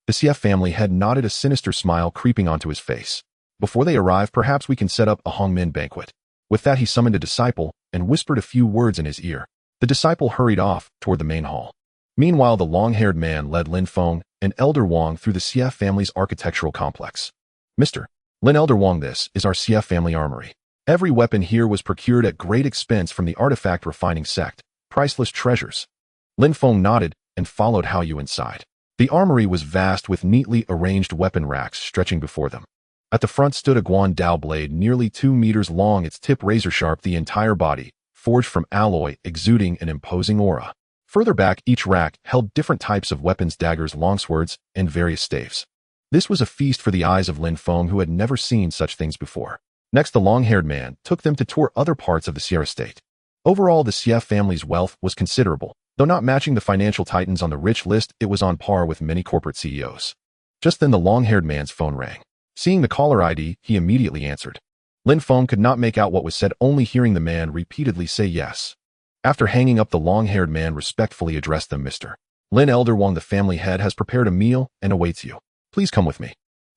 The CF family head nodded, a sinister smile creeping onto his face. Before they arrive, perhaps we can set up a Hongmin banquet. With that, he summoned a disciple and whispered a few words in his ear. The disciple hurried off toward the main hall. Meanwhile, the long-haired man led Lin Feng and Elder Wang through the CF family's architectural complex. Mr. Lin, Elder Wang, this is our CF family armory. Every weapon here was procured at great expense from the artifact refining sect. Priceless treasures. Lin Feng nodded and followed Hao Yu inside. The armory was vast with neatly arranged weapon racks stretching before them. At the front stood a Guan Dao blade nearly 2 meters long, its tip razor-sharp, the entire body, forged from alloy, exuding an imposing aura. Further back, each rack held different types of weapons, daggers, longswords, and various staves. This was a feast for the eyes of Lin Feng, who had never seen such things before. Next, the long-haired man took them to tour other parts of the Sierra State. Overall, the CF family's wealth was considerable. Though not matching the financial titans on the rich list, it was on par with many corporate CEOs. Just then the long-haired man's phone rang. Seeing the caller ID, he immediately answered. Lin Feng could not make out what was said, only hearing the man repeatedly say yes. After hanging up, the long-haired man respectfully addressed them. Mr. Lin, Elder Wang, the family head has prepared a meal and awaits you. Please come with me.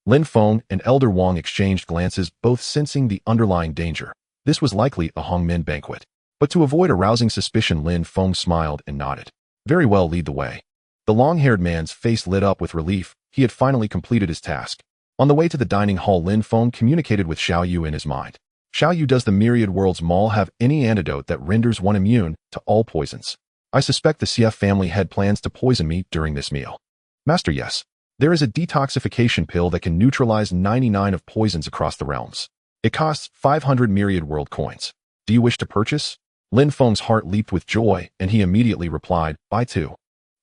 Lin Feng and Elder Wang exchanged glances, both sensing the underlying danger. This was likely a Hongmin banquet. But to avoid arousing suspicion, Lin Feng smiled and nodded. Very well, lead the way. The long-haired man's face lit up with relief. He had finally completed his task. On the way to the dining hall, Lin Feng communicated with Xiao Yu in his mind. Xiao Yu, does the Myriad World's Mall have any antidote that renders one immune to all poisons? I suspect the CF family head plans to poison me during this meal. Master, yes. There is a detoxification pill that can neutralize 99 of poisons across the realms. It costs 500 Myriad World coins. Do you wish to purchase? Lin Feng's heart leaped with joy, and he immediately replied, buy 2.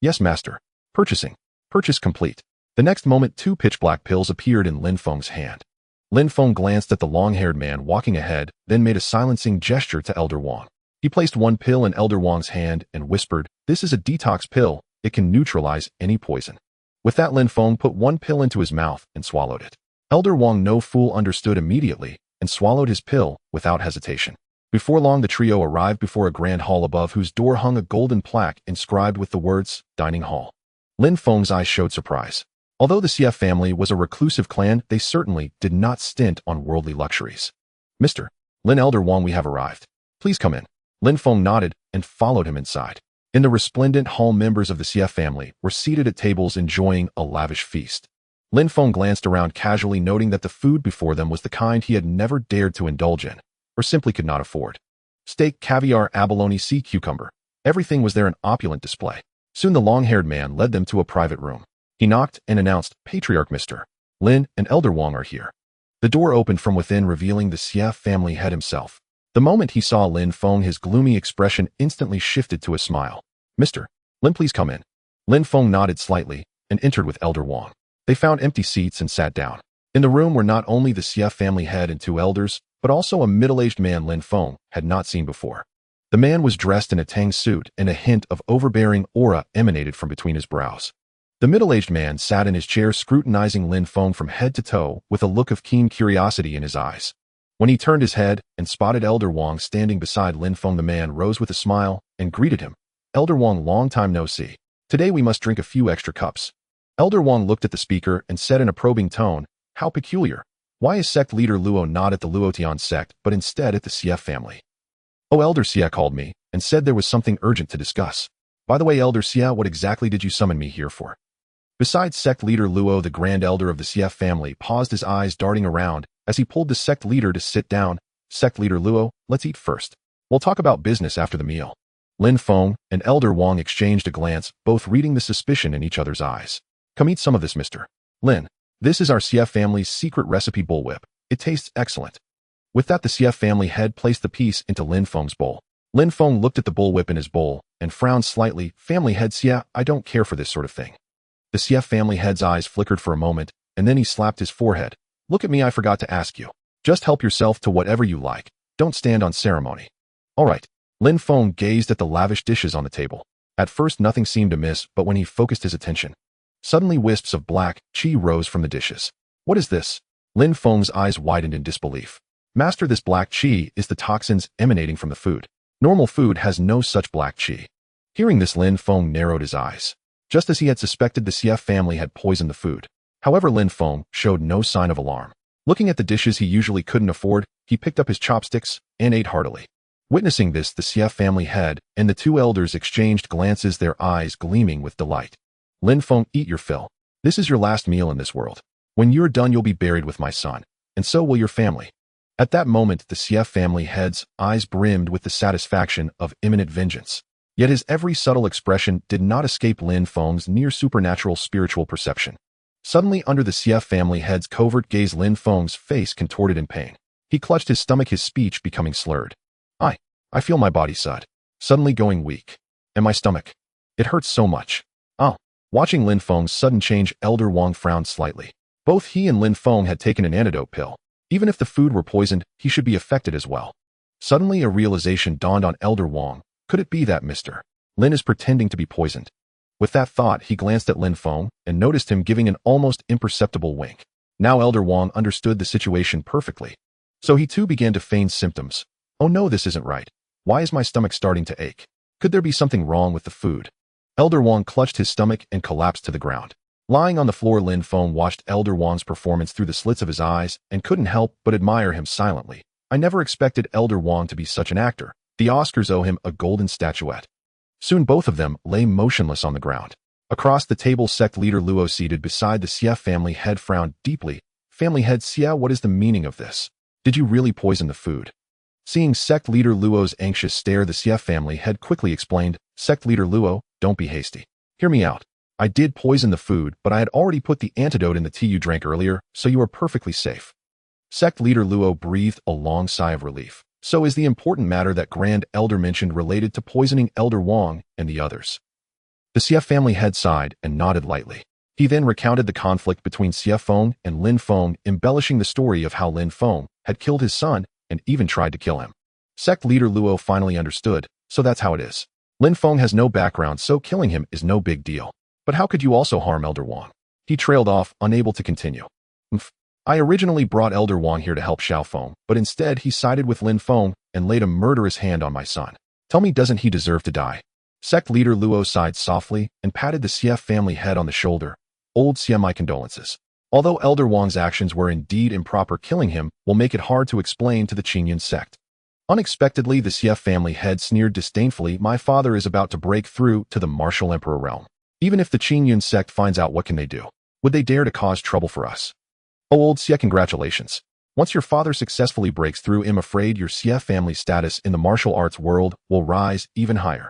Yes, master. Purchasing. Purchase complete. The next moment, 2 pitch-black pills appeared in Lin Feng's hand. Lin Feng glanced at the long-haired man walking ahead, then made a silencing gesture to Elder Wang. He placed 1 pill in Elder Wang's hand and whispered, this is a detox pill. It can neutralize any poison. With that, Lin Feng put 1 pill into his mouth and swallowed it. Elder Wang, no fool, understood immediately and swallowed his pill without hesitation. Before long, the trio arrived before a grand hall above whose door hung a golden plaque inscribed with the words, Dining Hall. Lin Feng's eyes showed surprise. Although the CF family was a reclusive clan, they certainly did not stint on worldly luxuries. Mr. Lin, Elder Wang, we have arrived. Please come in. Lin Feng nodded and followed him inside. In the resplendent hall, members of the CF family were seated at tables enjoying a lavish feast. Lin Feng glanced around casually, noting that the food before them was the kind he had never dared to indulge in, or simply could not afford. Steak, caviar, abalone, sea cucumber. Everything was there in opulent display. Soon the long-haired man led them to a private room. He knocked and announced, Patriarch Mr. Lin and Elder Wang are here. The door opened from within, revealing the CF family head himself. The moment he saw Lin Feng, his gloomy expression instantly shifted to a smile. Mr. Lin, please come in. Lin Feng nodded slightly and entered with Elder Wang. They found empty seats and sat down. In the room were not only the CF family head and 2 elders, but also a middle-aged man Lin Feng had not seen before. The man was dressed in a Tang suit, and a hint of overbearing aura emanated from between his brows. The middle-aged man sat in his chair, scrutinizing Lin Feng from head to toe with a look of keen curiosity in his eyes. When he turned his head and spotted Elder Wang standing beside Lin Feng, the man rose with a smile and greeted him. Elder Wang, long time no see. Today we must drink a few extra cups. Elder Wang looked at the speaker and said in a probing tone, how peculiar. Why is sect leader Luo not at the Luotian sect, but instead at the CF family? Oh, Elder Xia called me and said there was something urgent to discuss. By the way, Elder Xia, what exactly did you summon me here for? Besides sect leader Luo, the grand elder of the CF family paused, his eyes darting around as he pulled the sect leader to sit down. Sect leader Luo, let's eat first. We'll talk about business after the meal. Lin Feng and Elder Wang exchanged a glance, both reading the suspicion in each other's eyes. Come eat some of this, Mr. Lin. This is our CF family's secret recipe bullwhip. It tastes excellent. With that, the CF family head placed the piece into Lin Feng's bowl. Lin Feng looked at the bullwhip in his bowl and frowned slightly. Family head, Xia, I don't care for this sort of thing. The CF family head's eyes flickered for a moment, and then he slapped his forehead. Look at me, I forgot to ask you. Just help yourself to whatever you like. Don't stand on ceremony. All right. Lin Feng gazed at the lavish dishes on the table. At first nothing seemed amiss, but when he focused his attention, suddenly wisps of black qi rose from the dishes. What is this? Lin Feng's eyes widened in disbelief. Master, this black qi is the toxins emanating from the food. Normal food has no such black qi. Hearing this, Lin Feng narrowed his eyes. Just as he had suspected, the Xie family had poisoned the food. However, Lin Feng showed no sign of alarm. Looking at the dishes he usually couldn't afford, he picked up his chopsticks and ate heartily. Witnessing this, the Xie family head and the two elders exchanged glances, their eyes gleaming with delight. Lin Feng, eat your fill. This is your last meal in this world. When you're done, you'll be buried with my son, and so will your family. At that moment, the Xie family head's eyes brimmed with the satisfaction of imminent vengeance. Yet his every subtle expression did not escape Lin Feng's near supernatural spiritual perception. Suddenly, under the Xie family head's covert gaze, Lin Feng's face contorted in pain. He clutched his stomach, his speech becoming slurred. I feel my body suddenly going weak. And my stomach. It hurts so much. Oh. Watching Lin Feng's sudden change, Elder Wang frowned slightly. Both he and Lin Feng had taken an antidote pill. Even if the food were poisoned, he should be affected as well. Suddenly a realization dawned on Elder Wang. Could it be that Mr. Lin is pretending to be poisoned? With that thought, he glanced at Lin Feng and noticed him giving an almost imperceptible wink. Now Elder Wang understood the situation perfectly. So he too began to feign symptoms. Oh no, this isn't right. Why is my stomach starting to ache? Could there be something wrong with the food? Elder Wang clutched his stomach and collapsed to the ground. Lying on the floor, Lin Feng watched Elder Wang's performance through the slits of his eyes and couldn't help but admire him silently. I never expected Elder Wang to be such an actor. The Oscars owe him a golden statuette. Soon both of them lay motionless on the ground. Across the table, sect leader Luo, seated beside the Xie family head, frowned deeply. Family head Xie, what is the meaning of this? Did you really poison the food? Seeing sect leader Luo's anxious stare, the Xie family head quickly explained, Sect leader Luo, don't be hasty. Hear me out. I did poison the food, but I had already put the antidote in the tea you drank earlier, so you are perfectly safe. Sect leader Luo breathed a long sigh of relief. So is the important matter that Grand Elder mentioned related to poisoning Elder Wang and the others? The Xie family head sighed and nodded lightly. He then recounted the conflict between Xie Feng and Lin Feng, embellishing the story of how Lin Feng had killed his son and even tried to kill him. Sect leader Luo finally understood, so that's how it is. Lin Feng has no background, so killing him is no big deal. But how could you also harm Elder Wang? He trailed off, unable to continue. I originally brought Elder Wang here to help Xiao Feng, but instead he sided with Lin Feng and laid a murderous hand on my son. Tell me, doesn't he deserve to die? Sect leader Luo sighed softly and patted the Xie family head on the shoulder. Old Xie, my condolences. Although Elder Wang's actions were indeed improper, killing him will make it hard to explain to the Qingyun sect. Unexpectedly, the Xie family head sneered disdainfully. My father is about to break through to the martial emperor realm. Even if the Qingyun sect finds out, what can they do? Would they dare to cause trouble for us? Oh, old Xie, congratulations. Once your father successfully breaks through, I'm afraid your Xie family status in the martial arts world will rise even higher.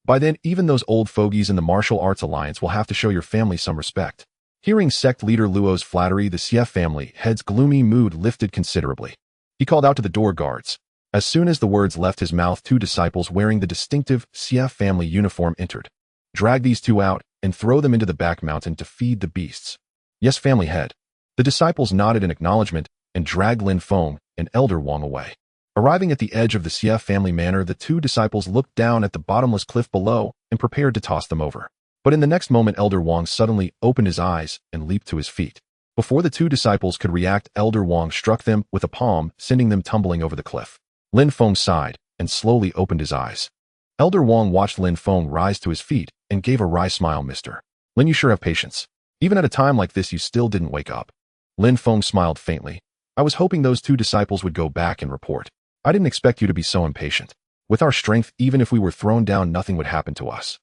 By then, even those old fogies in the martial arts alliance will have to show your family some respect. Hearing sect leader Luo's flattery, the Xie family head's gloomy mood lifted considerably. He called out to the door guards. As soon as the words left his mouth, two disciples wearing the distinctive Xie family uniform entered. Drag these two out and throw them into the back mountain to feed the beasts. Yes, family head. The disciples nodded in acknowledgement and dragged Lin Feng and Elder Wang away. Arriving at the edge of the Xie family manor, the two disciples looked down at the bottomless cliff below and prepared to toss them over. But in the next moment, Elder Wang suddenly opened his eyes and leaped to his feet. Before the two disciples could react, Elder Wang struck them with a palm, sending them tumbling over the cliff. Lin Feng sighed and slowly opened his eyes. Elder Wang watched Lin Feng rise to his feet and gave a wry smile. Mr. Lin, you sure have patience. Even at a time like this, you still didn't wake up. Lin Feng smiled faintly. I was hoping those two disciples would go back and report. I didn't expect you to be so impatient. With our strength, even if we were thrown down, nothing would happen to us.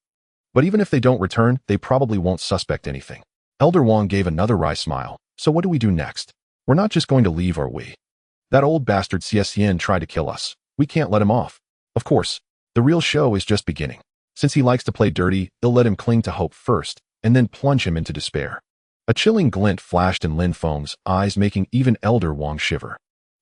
But even if they don't return, they probably won't suspect anything. Elder Wang gave another wry smile. So what do we do next? We're not just going to leave, are we? That old bastard Xian tried to kill us. We can't let him off. Of course, the real show is just beginning. Since he likes to play dirty, they'll let him cling to hope first, and then plunge him into despair. A chilling glint flashed in Lin Feng's eyes, making even Elder Wang shiver.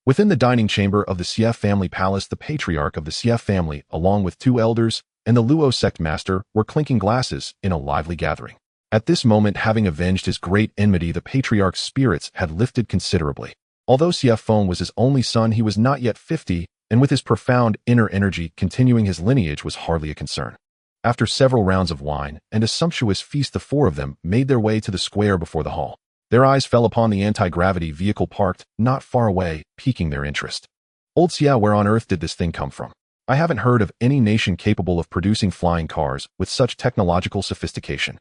Within the dining chamber of the Xie family palace, the patriarch of the Xie family, along with two elders, and the Luo sect master were clinking glasses in a lively gathering. At this moment, having avenged his great enmity, the patriarch's spirits had lifted considerably. Although Lin Feng was his only son, he was not yet 50, and with his profound inner energy, continuing his lineage was hardly a concern. After several rounds of wine and a sumptuous feast, the four of them made their way to the square before the hall. Their eyes fell upon the anti-gravity vehicle parked not far away, piquing their interest. Old Xia, where on earth did this thing come from? I haven't heard of any nation capable of producing flying cars with such technological sophistication.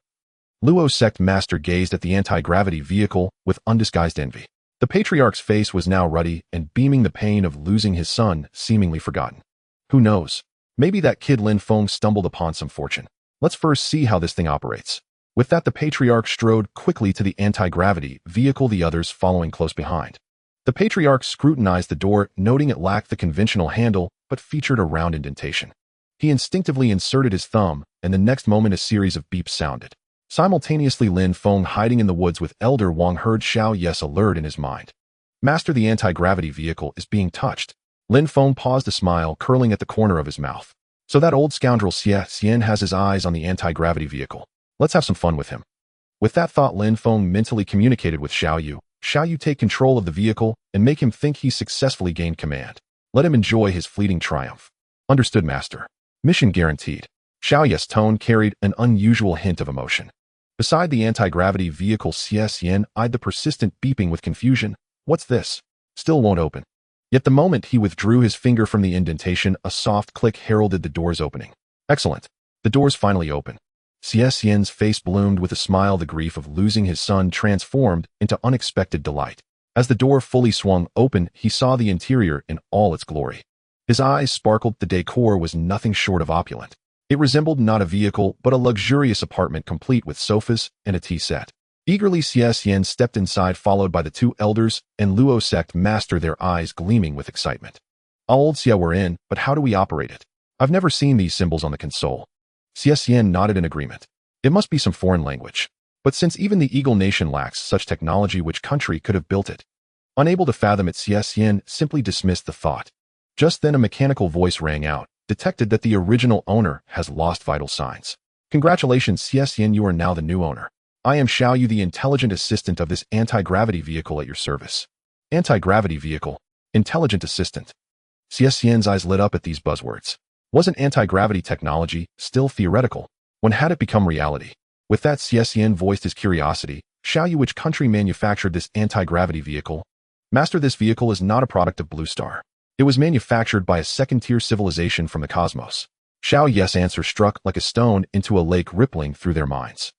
Luo's sect master gazed at the anti-gravity vehicle with undisguised envy. The patriarch's face was now ruddy and beaming, the pain of losing his son seemingly forgotten. Who knows? Maybe that kid Lin Feng stumbled upon some fortune. Let's first see how this thing operates. With that, the patriarch strode quickly to the anti-gravity vehicle, the others following close behind. The patriarch scrutinized the door, noting it lacked the conventional handle, but featured a round indentation. He instinctively inserted his thumb, and the next moment a series of beeps sounded. Simultaneously, Lin Feng, hiding in the woods with Elder Wang, heard Xiao Yes alert in his mind. Master, the anti-gravity vehicle is being touched. Lin Feng paused, a smile curling at the corner of his mouth. So that old scoundrel Xian has his eyes on the anti-gravity vehicle. Let's have some fun with him. With that thought, Lin Feng mentally communicated with Xiao Yu. Xiao Yu, take control of the vehicle and make him think he successfully gained command. Let him enjoy his fleeting triumph. Understood, Master. Mission guaranteed. Xiao Yu's tone carried an unusual hint of emotion. Beside the anti-gravity vehicle, Xian eyed the persistent beeping with confusion. What's this? Still won't open. Yet the moment he withdrew his finger from the indentation, a soft click heralded the door's opening. Excellent. The doors finally open. Xian's face bloomed with a smile. The grief of losing his son transformed into unexpected delight. As the door fully swung open, he saw the interior in all its glory. His eyes sparkled. The decor was nothing short of opulent. It resembled not a vehicle, but a luxurious apartment complete with sofas and a tea set. Eagerly, Xian stepped inside, followed by the two elders and Luo sect master, their eyes gleaming with excitement. Old Xia, we're in, but how do we operate it? I've never seen these symbols on the console. Xian nodded in agreement. It must be some foreign language. But since even the Eagle Nation lacks such technology, which country could have built it? Unable to fathom it, Xian simply dismissed the thought. Just then a mechanical voice rang out, detected that the original owner has lost vital signs. Congratulations, Xian, you are now the new owner. I am Xiao Yu, the intelligent assistant of this anti-gravity vehicle at your service. Anti-gravity vehicle. Intelligent assistant. Xian's eyes lit up at these buzzwords. Wasn't anti-gravity technology still theoretical? When had it become reality? With that, Xian voiced his curiosity. Xiao Yu, which country manufactured this anti-gravity vehicle? Master, this vehicle is not a product of Blue Star. It was manufactured by a second-tier civilization from the cosmos. Xiao Yu's answer struck like a stone into a lake, rippling through their minds.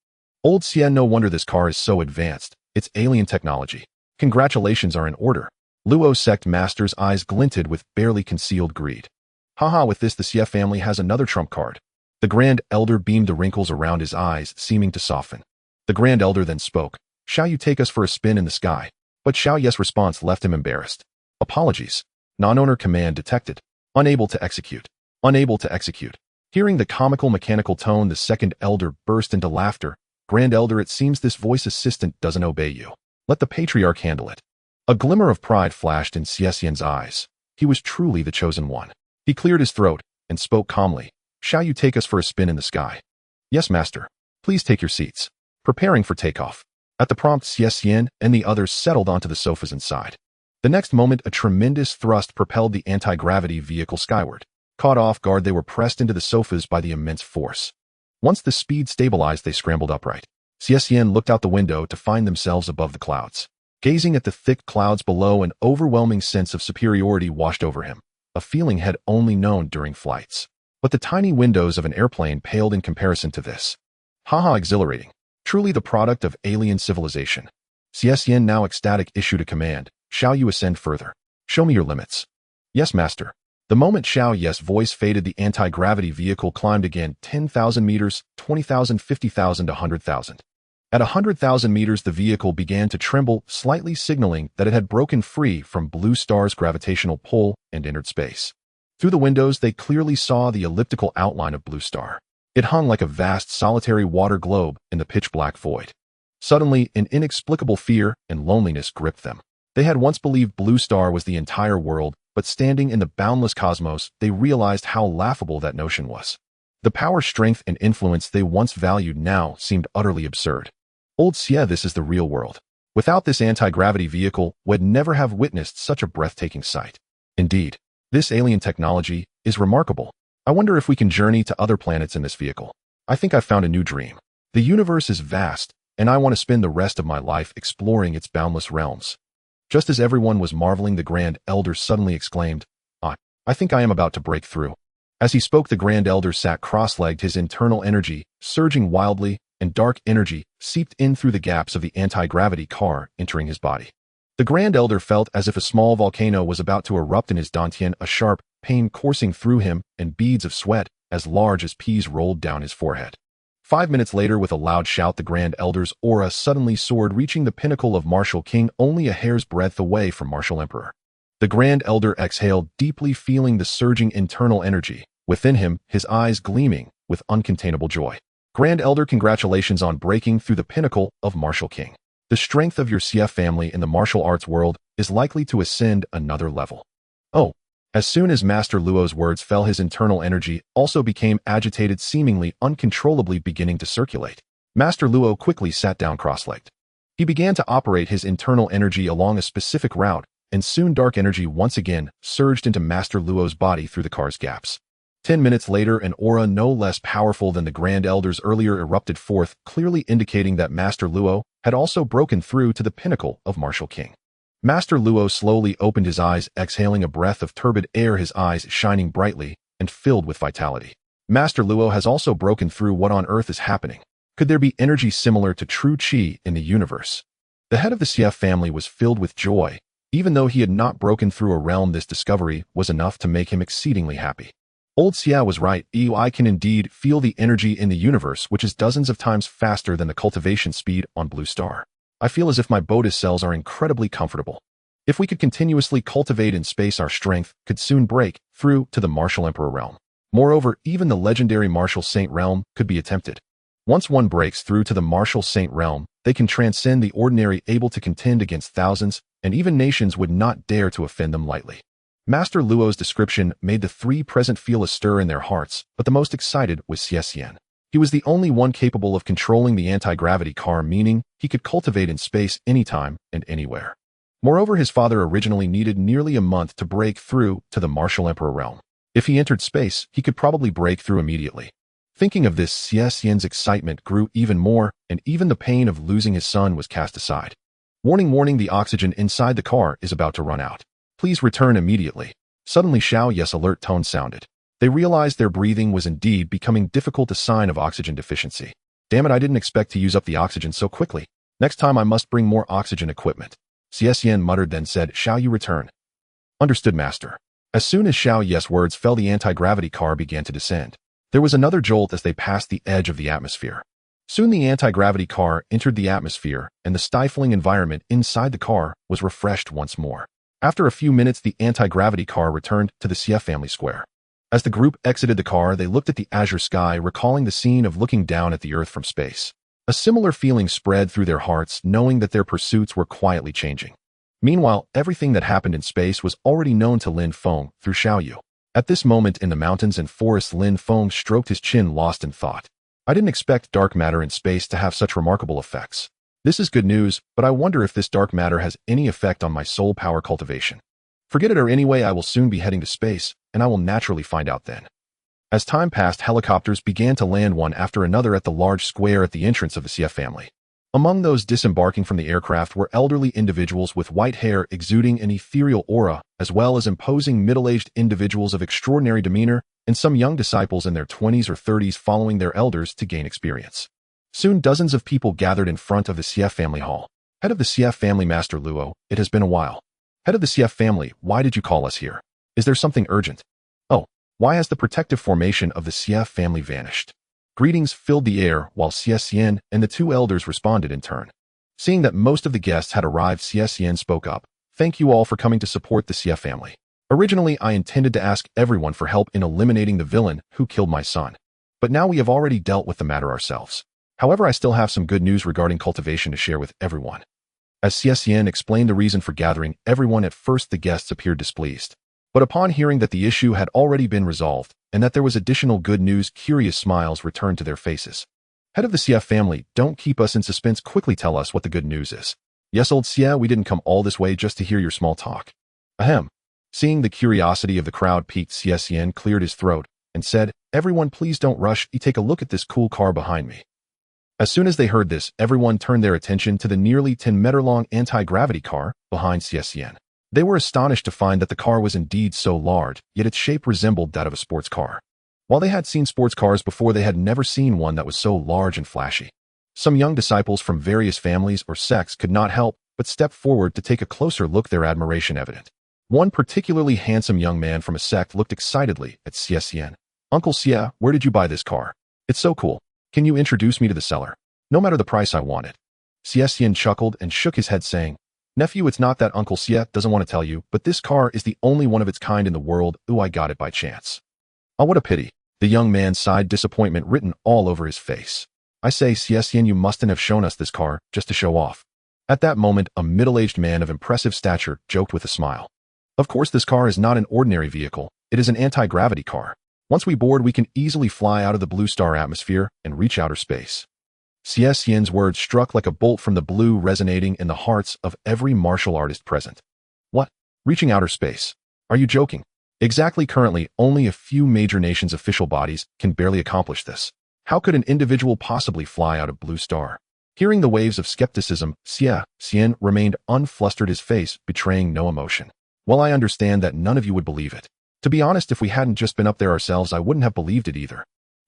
Old Xian, no wonder this car is so advanced. It's alien technology. Congratulations are in order. Luo sect master's eyes glinted with barely concealed greed. Haha, with this the Xia family has another trump card. The Grand Elder beamed, the wrinkles around his eyes seeming to soften. The Grand Elder then spoke. Shall you take us for a spin in the sky? But Xiao Yu's response left him embarrassed. Apologies. Non-owner command detected. Unable to execute. Unable to execute. Hearing the comical mechanical tone, the second elder burst into laughter. Grand Elder, it seems this voice assistant doesn't obey you. Let the patriarch handle it. A glimmer of pride flashed in Xian's eyes. He was truly the chosen one. He cleared his throat and spoke calmly. Shall you take us for a spin in the sky? Yes, master. Please take your seats. Preparing for takeoff. At the prompt, Xian and the others settled onto the sofas inside. The next moment, a tremendous thrust propelled the anti-gravity vehicle skyward. Caught off guard, they were pressed into the sofas by the immense force. Once the speed stabilized, they scrambled upright. Xian looked out the window to find themselves above the clouds. Gazing at the thick clouds below, an overwhelming sense of superiority washed over him, a feeling had only known during flights. But the tiny windows of an airplane paled in comparison to this. Haha, exhilarating. Truly the product of alien civilization. Xian, now ecstatic, issued a command. Shall you ascend further? Show me your limits. Yes, master. The moment Xiao Yu's voice faded, the anti-gravity vehicle climbed again. 10,000 meters, 20,000, 50,000, 100,000. At 100,000 meters, the vehicle began to tremble, slightly signaling that it had broken free from Blue Star's gravitational pull and entered space. Through the windows, they clearly saw the elliptical outline of Blue Star. It hung like a vast, solitary water globe in the pitch-black void. Suddenly, an inexplicable fear and loneliness gripped them. They had once believed Blue Star was the entire world, but standing in the boundless cosmos, they realized how laughable that notion was. The power, strength, and influence they once valued now seemed utterly absurd. Old Xie, this is the real world. Without this anti-gravity vehicle, we'd never have witnessed such a breathtaking sight. Indeed, this alien technology is remarkable. I wonder if we can journey to other planets in this vehicle. I think I've found a new dream. The universe is vast, and I want to spend the rest of my life exploring its boundless realms. Just as everyone was marveling, the Grand Elder suddenly exclaimed, I think I am about to break through. As he spoke, the Grand Elder sat cross-legged, his internal energy surging wildly, and dark energy seeped in through the gaps of the anti-gravity car, entering his body. The Grand Elder felt as if a small volcano was about to erupt in his dantian, a sharp pain coursing through him, and beads of sweat as large as peas rolled down his forehead. 5 minutes later, with a loud shout, the Grand Elder's aura suddenly soared, reaching the pinnacle of Martial King, only a hair's breadth away from Martial Emperor. The Grand Elder exhaled deeply, feeling the surging internal energy within him, his eyes gleaming with uncontainable joy. Grand Elder, congratulations on breaking through the pinnacle of Martial King. The strength of your CF family in the martial arts world is likely to ascend another level. Oh. As soon as Master Luo's words fell, his internal energy also became agitated, seemingly uncontrollably beginning to circulate. Master Luo quickly sat down cross-legged. He began to operate his internal energy along a specific route, and soon dark energy once again surged into Master Luo's body through the car's gaps. 10 minutes later, an aura no less powerful than the Grand Elder's earlier erupted forth, clearly indicating that Master Luo had also broken through to the pinnacle of Martial King. Master Luo slowly opened his eyes, exhaling a breath of turbid air, his eyes shining brightly and filled with vitality. Master Luo has also broken through. What on earth is happening? Could there be energy similar to true Qi in the universe? The head of the CF family was filled with joy. Even though he had not broken through a realm, this discovery was enough to make him exceedingly happy. Old Xia was right. I can indeed feel the energy in the universe, which is dozens of times faster than the cultivation speed on Blue Star. I feel as if my Bodhi cells are incredibly comfortable. If we could continuously cultivate in space, our strength could soon break through to the Martial Emperor realm. Moreover, even the legendary Martial Saint realm could be attempted. Once one breaks through to the Martial Saint realm, they can transcend the ordinary, able to contend against thousands, and even nations would not dare to offend them lightly. Master Luo's description made the three present feel a stir in their hearts, but the most excited was Xie Xian. He was the only one capable of controlling the anti-gravity car, meaning he could cultivate in space anytime and anywhere. Moreover, his father originally needed nearly a month to break through to the Martial Emperor realm. If he entered space, he could probably break through immediately. Thinking of this, Xie Xian's excitement grew even more, and even the pain of losing his son was cast aside. Warning, warning, the oxygen inside the car is about to run out. Please return immediately. Suddenly Xiao Yes' alert tone sounded. They realized their breathing was indeed becoming difficult, a sign of oxygen deficiency. Damn it, I didn't expect to use up the oxygen so quickly. Next time I must bring more oxygen equipment. Xie Xian muttered, then said, Shall you return? Understood, master. As soon as Xiao Yes' words fell, the anti-gravity car began to descend. There was another jolt as they passed the edge of the atmosphere. Soon the anti-gravity car entered the atmosphere, and the stifling environment inside the car was refreshed once more. After a few minutes, the anti-gravity car returned to the CF family square. As the group exited the car, they looked at the azure sky, recalling the scene of looking down at the Earth from space. A similar feeling spread through their hearts, knowing that their pursuits were quietly changing. Meanwhile, everything that happened in space was already known to Lin Feng through Xiaoyu. At this moment in the mountains and forests, Lin Feng stroked his chin, lost in thought. I didn't expect dark matter in space to have such remarkable effects. This is good news, but I wonder if this dark matter has any effect on my soul power cultivation. Forget it, or anyway, I will soon be heading to space, and I will naturally find out then. As time passed, helicopters began to land one after another at the large square at the entrance of the CF family. Among those disembarking from the aircraft were elderly individuals with white hair exuding an ethereal aura, as well as imposing middle-aged individuals of extraordinary demeanor, and some young disciples in their 20s or 30s following their elders to gain experience. Soon dozens of people gathered in front of the CF family hall. Head of the CF family, Master Luo, it has been a while. Head of the CF family, why did you call us here? Is there something urgent? Oh, why has the protective formation of the CF family vanished? Greetings filled the air while Xie Xian and the two elders responded in turn. Seeing that most of the guests had arrived, Xie Xian spoke up. Thank you all for coming to support the CF family. Originally, I intended to ask everyone for help in eliminating the villain who killed my son. But now we have already dealt with the matter ourselves. However, I still have some good news regarding cultivation to share with everyone. As Xie Xian explained the reason for gathering everyone, at first the guests appeared displeased. But upon hearing that the issue had already been resolved, and that there was additional good news. Curious smiles returned to their faces. Head of the CF family, don't keep us in suspense. Quickly tell us what the good news is. Yes, old Xie, we didn't come all this way just to hear your small talk. Ahem. Seeing the curiosity of the crowd piqued, Xie cleared his throat and said, everyone please don't rush. Take a look at this cool car behind me. As soon as they heard this, everyone turned their attention to the nearly 10-meter-long anti-gravity car behind Xie. They were astonished to find that the car was indeed so large, yet its shape resembled that of a sports car. While they had seen sports cars before, they had never seen one that was so large and flashy. Some young disciples from various families or sects could not help but step forward to take a closer look, their admiration evident. One particularly handsome young man from a sect looked excitedly at Xie. Uncle Xie, where did you buy this car? It's so cool. Can you introduce me to the seller? No matter the price, I want it. Xie chuckled and shook his head saying, nephew, it's not that Uncle Xie doesn't want to tell you, but this car is the only one of its kind in the world. Ooh, I got it by chance. Oh, what a pity. The young man sighed, disappointment written all over his face. I say, Xie, you mustn't have shown us this car just to show off. At that moment, a middle-aged man of impressive stature joked with a smile. Of course, this car is not an ordinary vehicle. It is an anti-gravity car. Once we board, we can easily fly out of the blue star atmosphere and reach outer space. Xie's words struck like a bolt from the blue, resonating in the hearts of every martial artist present. What? Reaching outer space? Are you joking? Exactly. Currently, only a few major nations' official bodies can barely accomplish this. How could an individual possibly fly out of blue star? Hearing the waves of skepticism, Xie remained unflustered, his face betraying no emotion. Well, I understand that none of you would believe it. To be honest, if we hadn't just been up there ourselves, I wouldn't have believed it either.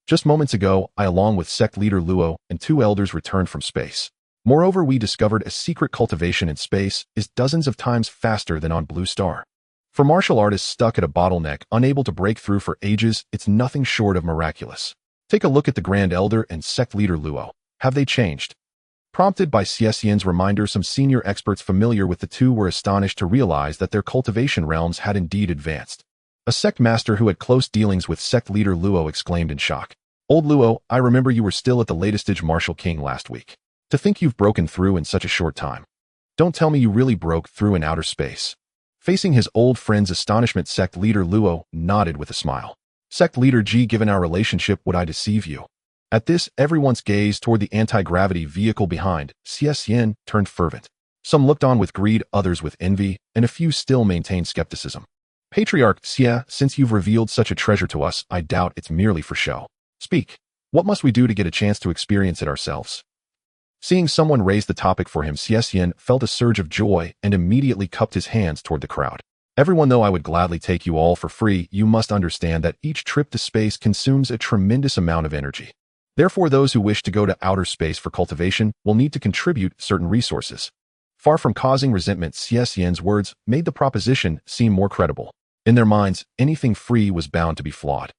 Just moments ago, I, along with sect leader Luo and 2 elders, returned from space. Moreover, we discovered a secret cultivation in space is dozens of times faster than on blue star. For martial artists stuck at a bottleneck, unable to break through for ages, it's nothing short of miraculous. Take a look at the Grand Elder and sect leader Luo. Have they changed? Prompted by Xie's reminder, some senior experts familiar with the two were astonished to realize that their cultivation realms had indeed advanced. A sect master who had close dealings with sect leader Luo exclaimed in shock. Old Luo, I remember you were still at the latest stage Martial King last week. To think you've broken through in such a short time. Don't tell me you really broke through in outer space. Facing his old friend's astonishment, sect leader Luo nodded with a smile. Sect leader Ji, given our relationship, would I deceive you? At this, everyone's gaze toward the anti-gravity vehicle behind Xie turned fervent. Some looked on with greed, others with envy, and a few still maintained skepticism. Patriarch Xie, since you've revealed such a treasure to us, I doubt it's merely for show. Speak. What must we do to get a chance to experience it ourselves? Seeing someone raise the topic for him, Xie felt a surge of joy and immediately cupped his hands toward the crowd. Everyone, though I would gladly take you all for free, you must understand that each trip to space consumes a tremendous amount of energy. Therefore, those who wish to go to outer space for cultivation will need to contribute certain resources. Far from causing resentment, Xie's words made the proposition seem more credible. In their minds, anything free was bound to be flawed.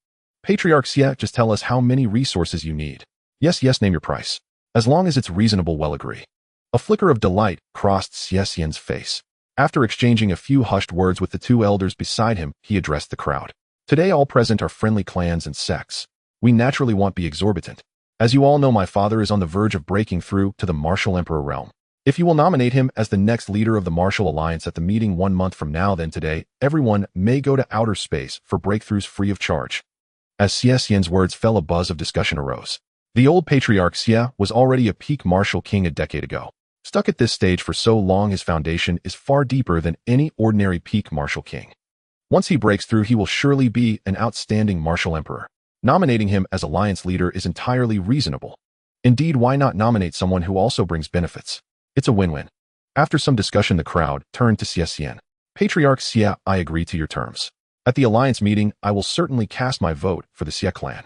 Patriarch Xie, just tell us how many resources you need. Yes, name your price. As long as it's reasonable, we'll agree. A flicker of delight crossed Xie's face. After exchanging a few hushed words with the 2 elders beside him, he addressed the crowd. Today all present are friendly clans and sects. We naturally won't be exorbitant. As you all know, my father is on the verge of breaking through to the Martial Emperor realm. If you will nominate him as the next leader of the Martial Alliance at the meeting 1 month from now, then today, everyone may go to outer space for breakthroughs free of charge. As Xie's words fell, a buzz of discussion arose. The old Patriarch Xie was already a peak Martial King a decade ago. Stuck at this stage for so long, his foundation is far deeper than any ordinary peak Martial King. Once he breaks through, he will surely be an outstanding Martial Emperor. Nominating him as Alliance leader is entirely reasonable. Indeed, why not nominate someone who also brings benefits? It's a win-win. After some discussion, the crowd turned to Xie. Patriarch Xie, I agree to your terms. At the Alliance meeting, I will certainly cast my vote for the Xie clan.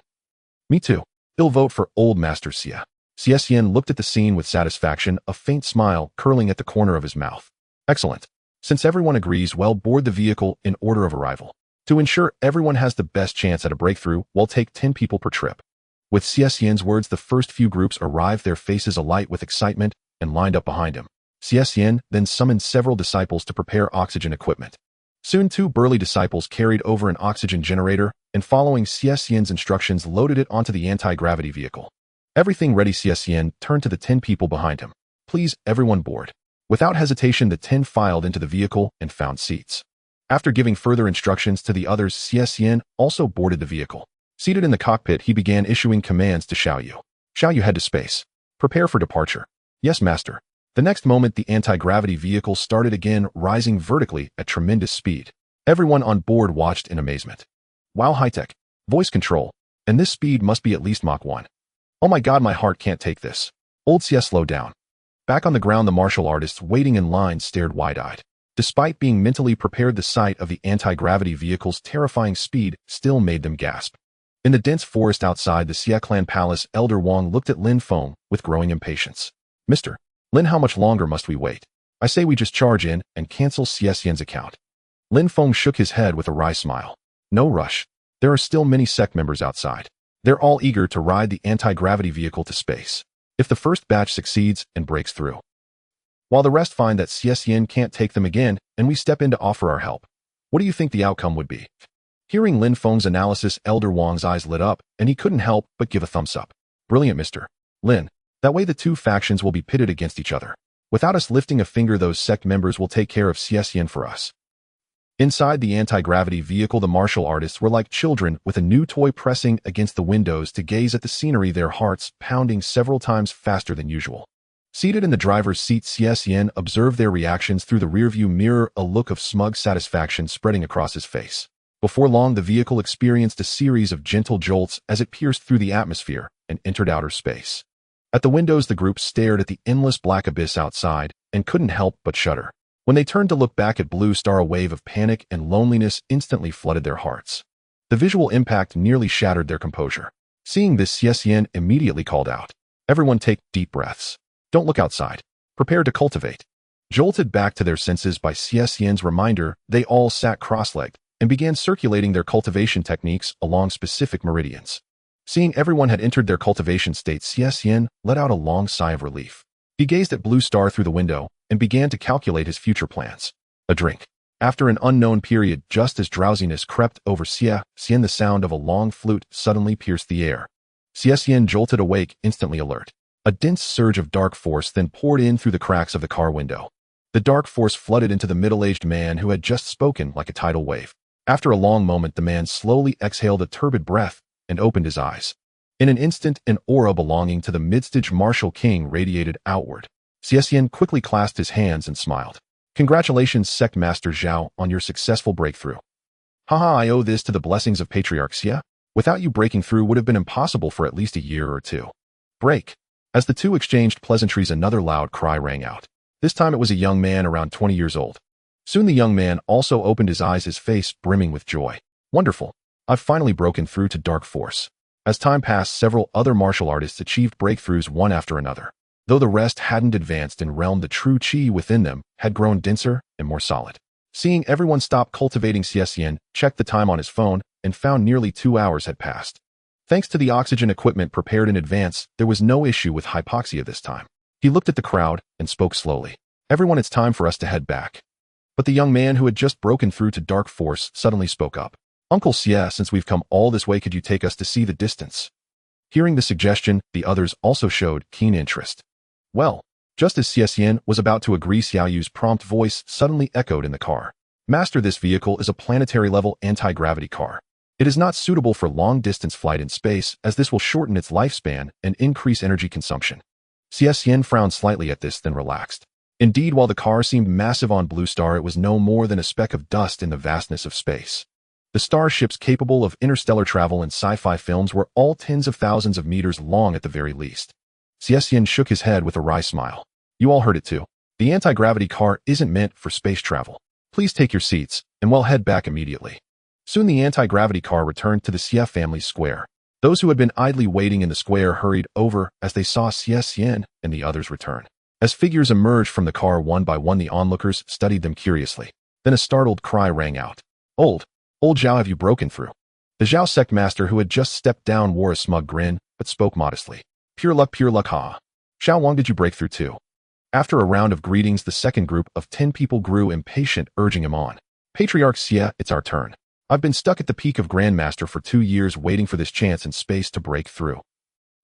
Me too. He'll vote for Old Master Xie. Xie looked at the scene with satisfaction, a faint smile curling at the corner of his mouth. Excellent. Since everyone agrees, well, board the vehicle in order of arrival. To ensure everyone has the best chance at a breakthrough, we'll take 10 people per trip. With Xie's words, the first few groups arrived, their faces alight with excitement, and lined up behind him. Xie then summoned several disciples to prepare oxygen equipment. Soon 2 burly disciples carried over an oxygen generator, and following Xie's instructions, loaded it onto the anti-gravity vehicle. Everything ready, Xie turned to the 10 people behind him. Please, everyone board. Without hesitation, the 10 filed into the vehicle and found seats. After giving further instructions to the others, Xian also boarded the vehicle. Seated in the cockpit, he began issuing commands to Xiaoyu. Xiaoyu, head to space. Prepare for departure. Yes, master. The next moment, the anti-gravity vehicle started again, rising vertically at tremendous speed. Everyone on board watched in amazement. Wow, high-tech. Voice control. And this speed must be at least Mach 1. Oh my god, my heart can't take this. Old Xie slowed down. Back on the ground, the martial artists waiting in line stared wide-eyed. Despite being mentally prepared, the sight of the anti-gravity vehicle's terrifying speed still made them gasp. In the dense forest outside the Xie clan palace, Elder Wang looked at Lin Feng with growing impatience. Mr. Lin, how much longer must we wait? I say we just charge in and cancel Xian's account. Lin Feng shook his head with a wry smile. No rush. There are still many sect members outside. They're all eager to ride the anti-gravity vehicle to space. If the first batch succeeds and breaks through, while the rest find that Xian can't take them again and we step in to offer our help, what do you think the outcome would be? Hearing Lin Feng's analysis, Elder Wang's eyes lit up, and he couldn't help but give a thumbs up. Brilliant, Mr. Lin. That way the two factions will be pitted against each other. Without us lifting a finger, those sect members will take care of Xian for us. Inside the anti-gravity vehicle, the martial artists were like children with a new toy, pressing against the windows to gaze at the scenery, their hearts pounding several times faster than usual. Seated in the driver's seat, Xian observed their reactions through the rearview mirror, a look of smug satisfaction spreading across his face. Before long, the vehicle experienced a series of gentle jolts as it pierced through the atmosphere and entered outer space. At the windows, the group stared at the endless black abyss outside and couldn't help but shudder. When they turned to look back at Blue Star, a wave of panic and loneliness instantly flooded their hearts. The visual impact nearly shattered their composure. Seeing this, Xian immediately called out, "Everyone take deep breaths. Don't look outside. Prepare to cultivate." Jolted back to their senses by Xian's reminder, they all sat cross-legged and began circulating their cultivation techniques along specific meridians. Seeing everyone had entered their cultivation state, Xian let out a long sigh of relief. He gazed at Blue Star through the window and began to calculate his future plans. A drink. After an unknown period, just as drowsiness crept over Xian, the sound of a long flute suddenly pierced the air. Xian jolted awake, instantly alert. A dense surge of dark force then poured in through the cracks of the car window. The dark force flooded into the middle-aged man who had just spoken like a tidal wave. After a long moment, the man slowly exhaled a turbid breath and opened his eyes. In an instant, an aura belonging to the mid-stage martial king radiated outward. Xian quickly clasped his hands and smiled. Congratulations, Sect Master Zhao, on your successful breakthrough. Haha, I owe this to the blessings of Patriarch Xie. Without you, breaking through would have been impossible for at least a year or two. Break. As the two exchanged pleasantries, another loud cry rang out. This time it was a young man around 20 years old. Soon the young man also opened his eyes, his face brimming with joy. Wonderful. I've finally broken through to Dark Force. As time passed, several other martial artists achieved breakthroughs one after another. Though the rest hadn't advanced in realm, the true chi within them had grown denser and more solid. Seeing everyone stop cultivating, Xian checked the time on his phone and found nearly 2 hours had passed. Thanks to the oxygen equipment prepared in advance, there was no issue with hypoxia this time. He looked at the crowd and spoke slowly. Everyone, it's time for us to head back. But the young man who had just broken through to Dark Force suddenly spoke up. Uncle Xie, since we've come all this way, could you take us to see the distance? Hearing the suggestion, the others also showed keen interest. Well, just as Xian was about to agree, Xiaoyu's prompt voice suddenly echoed in the car. Master, this vehicle is a planetary-level anti-gravity car. It is not suitable for long-distance flight in space, as this will shorten its lifespan and increase energy consumption. Xian frowned slightly at this, then relaxed. Indeed, while the car seemed massive on Blue Star, it was no more than a speck of dust in the vastness of space. The starships capable of interstellar travel in sci-fi films were all tens of thousands of meters long at the very least. Xian shook his head with a wry smile. You all heard it too. The anti-gravity car isn't meant for space travel. Please take your seats, and we'll head back immediately. Soon the anti-gravity car returned to the Xie family's square. Those who had been idly waiting in the square hurried over as they saw Xian and the others return. As figures emerged from the car one by one, the onlookers studied them curiously. Then a startled cry rang out. Old Zhao, have you broken through? The Zhao sect master, who had just stepped down, wore a smug grin, but spoke modestly. Pure luck, ha. Xiao Wang, did you break through too? After a round of greetings, the second group of 10 people grew impatient, urging him on. Patriarch Xie, it's our turn. I've been stuck at the peak of Grandmaster for 2 years, waiting for this chance in space to break through.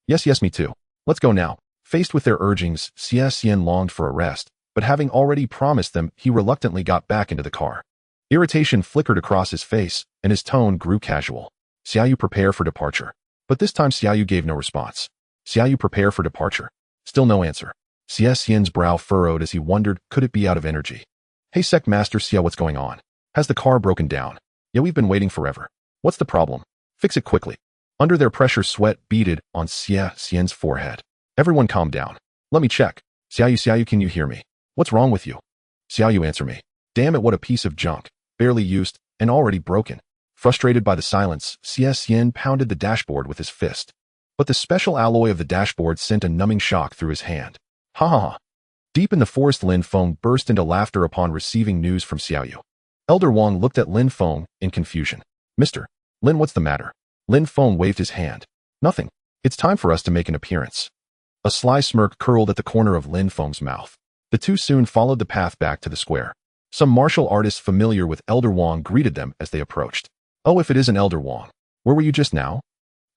Yes, me too. Let's go now. Faced with their urgings, Xian longed for a rest, but having already promised them, he reluctantly got back into the car. Irritation flickered across his face, and his tone grew casual. Xiaoyu, prepare for departure. But this time Xiaoyu gave no response. Xiaoyu, prepare for departure. Still no answer. Xiao's brow furrowed as he wondered, could it be out of energy? Hey Sec Master Xia, what's going on? Has the car broken down? Yeah, we've been waiting forever. What's the problem? Fix it quickly. Under their pressure, sweat beaded on Xiao's forehead. Everyone calm down. Let me check. Xiaoyu, can you hear me? What's wrong with you? Xiaoyu, answer me. Damn it, what a piece of junk. Barely used, and already broken. Frustrated by the silence, Xian pounded the dashboard with his fist. But the special alloy of the dashboard sent a numbing shock through his hand. Ha ha ha. Deep in the forest, Lin Feng burst into laughter upon receiving news from Xiaoyu. Elder Wang looked at Lin Feng in confusion. Mr. Lin, what's the matter? Lin Feng waved his hand. Nothing. It's time for us to make an appearance. A sly smirk curled at the corner of Lin Feng's mouth. The two soon followed the path back to the square. Some martial artists familiar with Elder Wang greeted them as they approached. Oh, if it isn't Elder Wang. Where were you just now?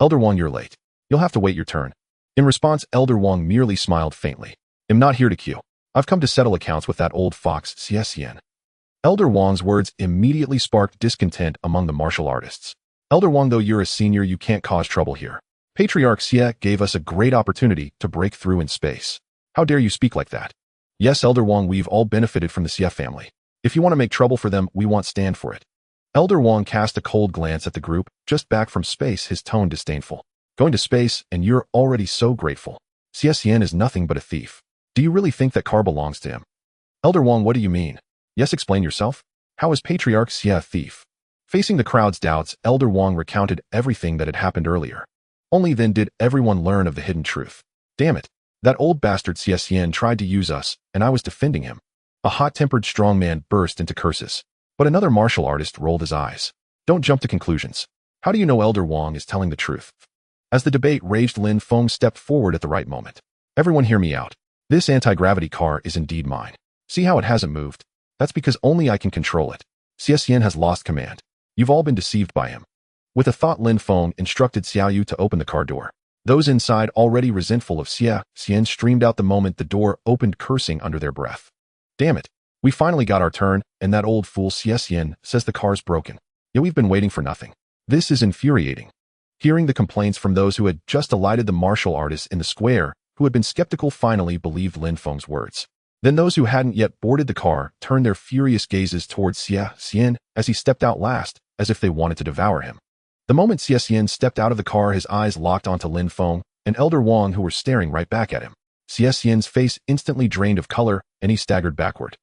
Elder Wang, you're late. You'll have to wait your turn. In response, Elder Wang merely smiled faintly. I'm not here to queue. I've come to settle accounts with that old fox, Xian. Elder Wang's words immediately sparked discontent among the martial artists. Elder Wang, though you're a senior, you can't cause trouble here. Patriarch Xia gave us a great opportunity to break through in space. How dare you speak like that? Yes, Elder Wang, we've all benefited from the Xia family. If you want to make trouble for them, we won't stand for it. Elder Wang cast a cold glance at the group, just back from space, his tone disdainful. Going to space, and you're already so grateful. Xian is nothing but a thief. Do you really think that car belongs to him? Elder Wang, what do you mean? Yes, explain yourself. How is Patriarch Xia a thief? Facing the crowd's doubts, Elder Wang recounted everything that had happened earlier. Only then did everyone learn of the hidden truth. Damn it. That old bastard Xian tried to use us, and I was defending him. A hot-tempered strong man burst into curses. But another martial artist rolled his eyes. Don't jump to conclusions. How do you know Elder Wang is telling the truth? As the debate raged, Lin Feng stepped forward at the right moment. Everyone hear me out. This anti-gravity car is indeed mine. See how it hasn't moved? That's because only I can control it. Xian has lost command. You've all been deceived by him. With a thought, Lin Feng instructed Xiaoyu to open the car door. Those inside, already resentful of Xian, streamed out the moment the door opened, cursing under their breath. Damn it. We finally got our turn, and that old fool Xian says the car's broken. Yet we've been waiting for nothing. This is infuriating. Hearing the complaints from those who had just alighted, the martial artists in the square, who had been skeptical, finally believed Lin Feng's words. Then those who hadn't yet boarded the car turned their furious gazes towards Xian as he stepped out last, as if they wanted to devour him. The moment Xian stepped out of the car, his eyes locked onto Lin Feng and Elder Wang, who were staring right back at him. Xian's face instantly drained of color, and he staggered backward.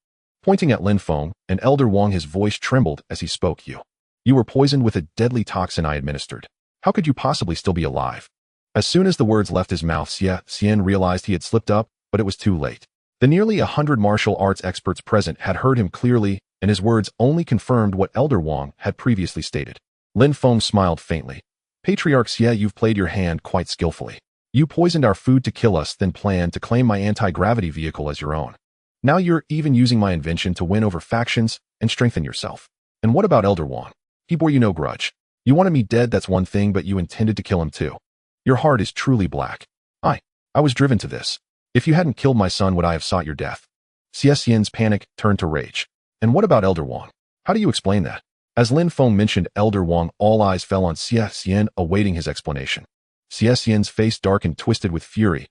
Pointing at Lin Feng and Elder Wang, his voice trembled as he spoke. You were poisoned with a deadly toxin I administered. How could you possibly still be alive? As soon as the words left his mouth, Xian realized he had slipped up, but it was too late. The nearly 100 martial arts experts present had heard him clearly, and his words only confirmed what Elder Wang had previously stated. Lin Feng smiled faintly. Patriarch Xia, you've played your hand quite skillfully. You poisoned our food to kill us, then planned to claim my anti-gravity vehicle as your own. Now you're even using my invention to win over factions and strengthen yourself. And what about Elder Wang? He bore you no grudge. You wanted me dead, that's one thing, but you intended to kill him too. Your heart is truly black. I was driven to this. If you hadn't killed my son, would I have sought your death? Xian's panic turned to rage. And what about Elder Wang? How do you explain that? As Lin Feng mentioned Elder Wang, all eyes fell on Xian, awaiting his explanation. Xian's face darkened, twisted with fury.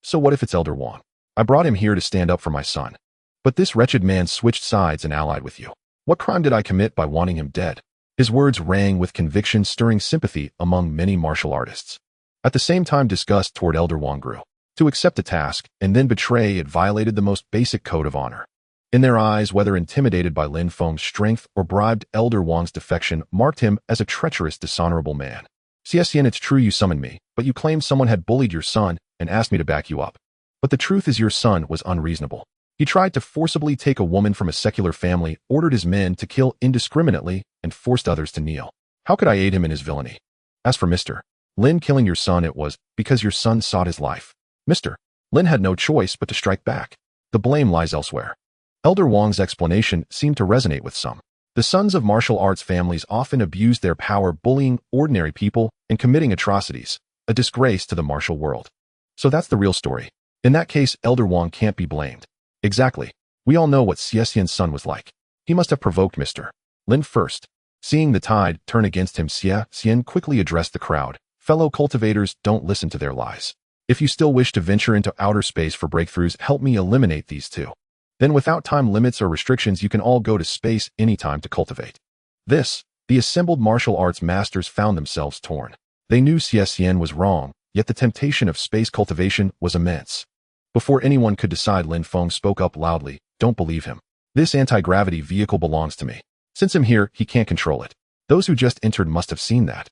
So what if it's Elder Wang? I brought him here to stand up for my son. But this wretched man switched sides and allied with you. What crime did I commit by wanting him dead? His words rang with conviction, stirring sympathy among many martial artists. At the same time, disgust toward Elder Wang grew. To accept a task and then betray it violated the most basic code of honor. In their eyes, whether intimidated by Lin Feng's strength or bribed Elder Wang's defection, marked him as a treacherous, dishonorable man. Xian, it's true you summoned me, but you claimed someone had bullied your son and asked me to back you up. But the truth is your son was unreasonable. He tried to forcibly take a woman from a secular family, ordered his men to kill indiscriminately, and forced others to kneel. How could I aid him in his villainy? As for Mr. Lin killing your son, it was because your son sought his life. Mr. Lin had no choice but to strike back. The blame lies elsewhere. Elder Wang's explanation seemed to resonate with some. The sons of martial arts families often abused their power, bullying ordinary people and committing atrocities, a disgrace to the martial world. So that's the real story. In that case, Elder Wang can't be blamed. Exactly. We all know what Xian's son was like. He must have provoked Mr. Lin first. Seeing the tide turn against him, Xie Xian quickly addressed the crowd. Fellow cultivators, don't listen to their lies. If you still wish to venture into outer space for breakthroughs, help me eliminate these two. Then without time limits or restrictions, you can all go to space anytime to cultivate. The assembled martial arts masters found themselves torn. They knew Xie Xian was wrong, yet the temptation of space cultivation was immense. Before anyone could decide, Lin Feng spoke up loudly, don't believe him. This anti-gravity vehicle belongs to me. Since I'm here, he can't control it. Those who just entered must have seen that.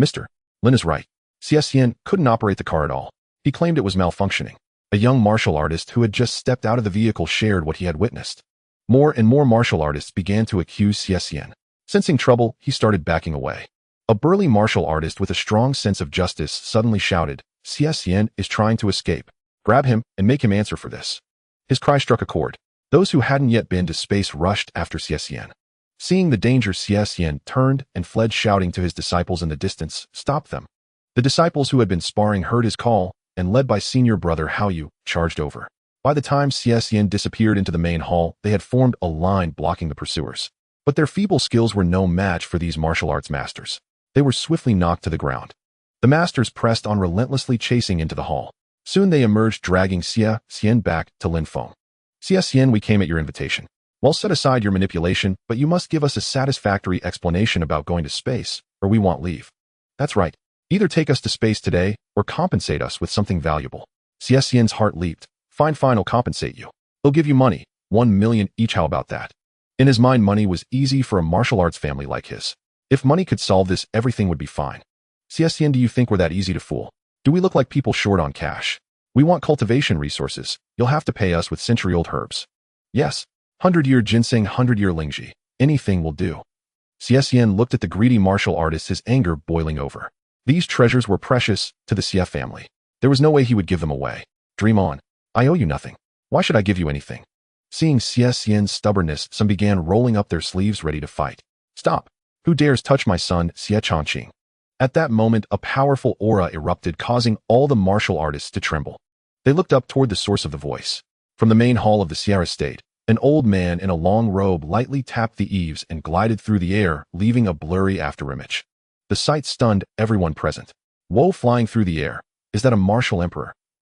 Mr. Lin is right. Xie Xian couldn't operate the car at all. He claimed it was malfunctioning. A young martial artist who had just stepped out of the vehicle shared what he had witnessed. More and more martial artists began to accuse Xie Xian. Sensing trouble, he started backing away. A burly martial artist with a strong sense of justice suddenly shouted, Xie Xian is trying to escape. Grab him and make him answer for this. His cry struck a chord. Those who hadn't yet been to space rushed after Xie Xian. Seeing the danger, Xie Xian turned and fled, shouting to his disciples in the distance, stop them. The disciples who had been sparring heard his call, and led by senior brother Hao Yu, charged over. By the time Xie Xian disappeared into the main hall, they had formed a line blocking the pursuers. But their feeble skills were no match for these martial arts masters. They were swiftly knocked to the ground. The masters pressed on, relentlessly chasing into the hall. Soon they emerged, dragging Xie Xian back to Lin Feng. Xie Xian, we came at your invitation. Well, set aside your manipulation, but you must give us a satisfactory explanation about going to space, or we won't leave. That's right. Either take us to space today, or compensate us with something valuable. Xie Xian's heart leaped. Fine, I'll compensate you. They'll give you money, 1 million each, how about that? In his mind, money was easy for a martial arts family like his. If money could solve this, everything would be fine. Xie Xian, do you think we're that easy to fool? Do we look like people short on cash? We want cultivation resources. You'll have to pay us with century-old herbs. Yes, 100-year ginseng, 100-year lingji. Anything will do. Xie Xian looked at the greedy martial artist, his anger boiling over. These treasures were precious to the Xie family. There was no way he would give them away. Dream on. I owe you nothing. Why should I give you anything? Seeing Xie Xian's stubbornness, some began rolling up their sleeves ready to fight. Stop! Who dares touch my son, Xie Changqing? At that moment, a powerful aura erupted, causing all the martial artists to tremble. They looked up toward the source of the voice. From the main hall of the Sierra State, an old man in a long robe lightly tapped the eaves and glided through the air, leaving a blurry afterimage. The sight stunned everyone present. Whoa, flying through the air. Is that a martial emperor?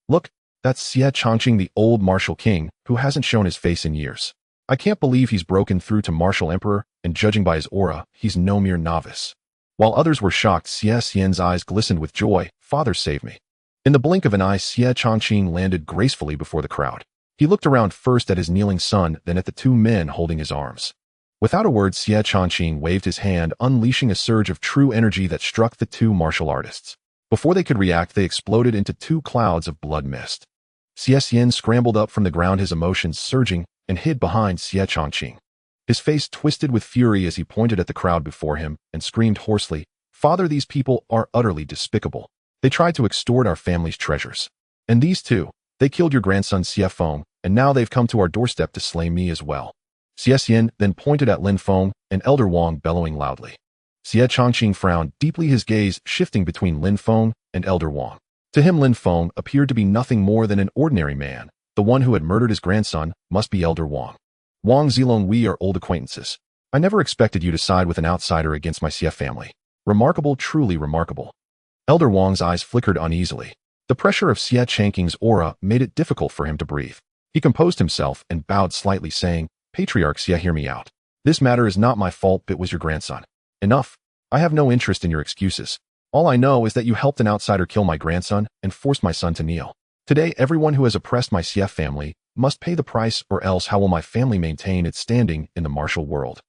Look, that's Xie Changqing, the old martial king, who hasn't shown his face in years. I can't believe he's broken through to martial emperor, and judging by his aura, he's no mere novice. While others were shocked, Xie Xian's eyes glistened with joy. Father, save me. In the blink of an eye, Xie Changqing landed gracefully before the crowd. He looked around first at his kneeling son, then at the two men holding his arms. Without a word, Xie Changqing waved his hand, unleashing a surge of true energy that struck the two martial artists. Before they could react, they exploded into 2 clouds of blood mist. Xie Xian scrambled up from the ground, his emotions surging, and hid behind Xie Changqing. His face twisted with fury as he pointed at the crowd before him and screamed hoarsely, Father, these people are utterly despicable. They tried to extort our family's treasures. And these two, they killed your grandson Xie Feng, and now they've come to our doorstep to slay me as well. Xie Xian then pointed at Lin Feng and Elder Wang, bellowing loudly. Xie Changqing frowned deeply, his gaze shifting between Lin Feng and Elder Wang. To him, Lin Feng appeared to be nothing more than an ordinary man. The one who had murdered his grandson must be Elder Wang. Wang Zilong, we are old acquaintances. I never expected you to side with an outsider against my Xie family. Remarkable, truly remarkable. Elder Wang's eyes flickered uneasily. The pressure of Xie Changqing's aura made it difficult for him to breathe. He composed himself and bowed slightly, saying, Patriarch Xie, hear me out. This matter is not my fault, it was your grandson. Enough. I have no interest in your excuses. All I know is that you helped an outsider kill my grandson and forced my son to kneel. Today, everyone who has oppressed my Xie family must pay the price, or else how will my family maintain its standing in the martial world?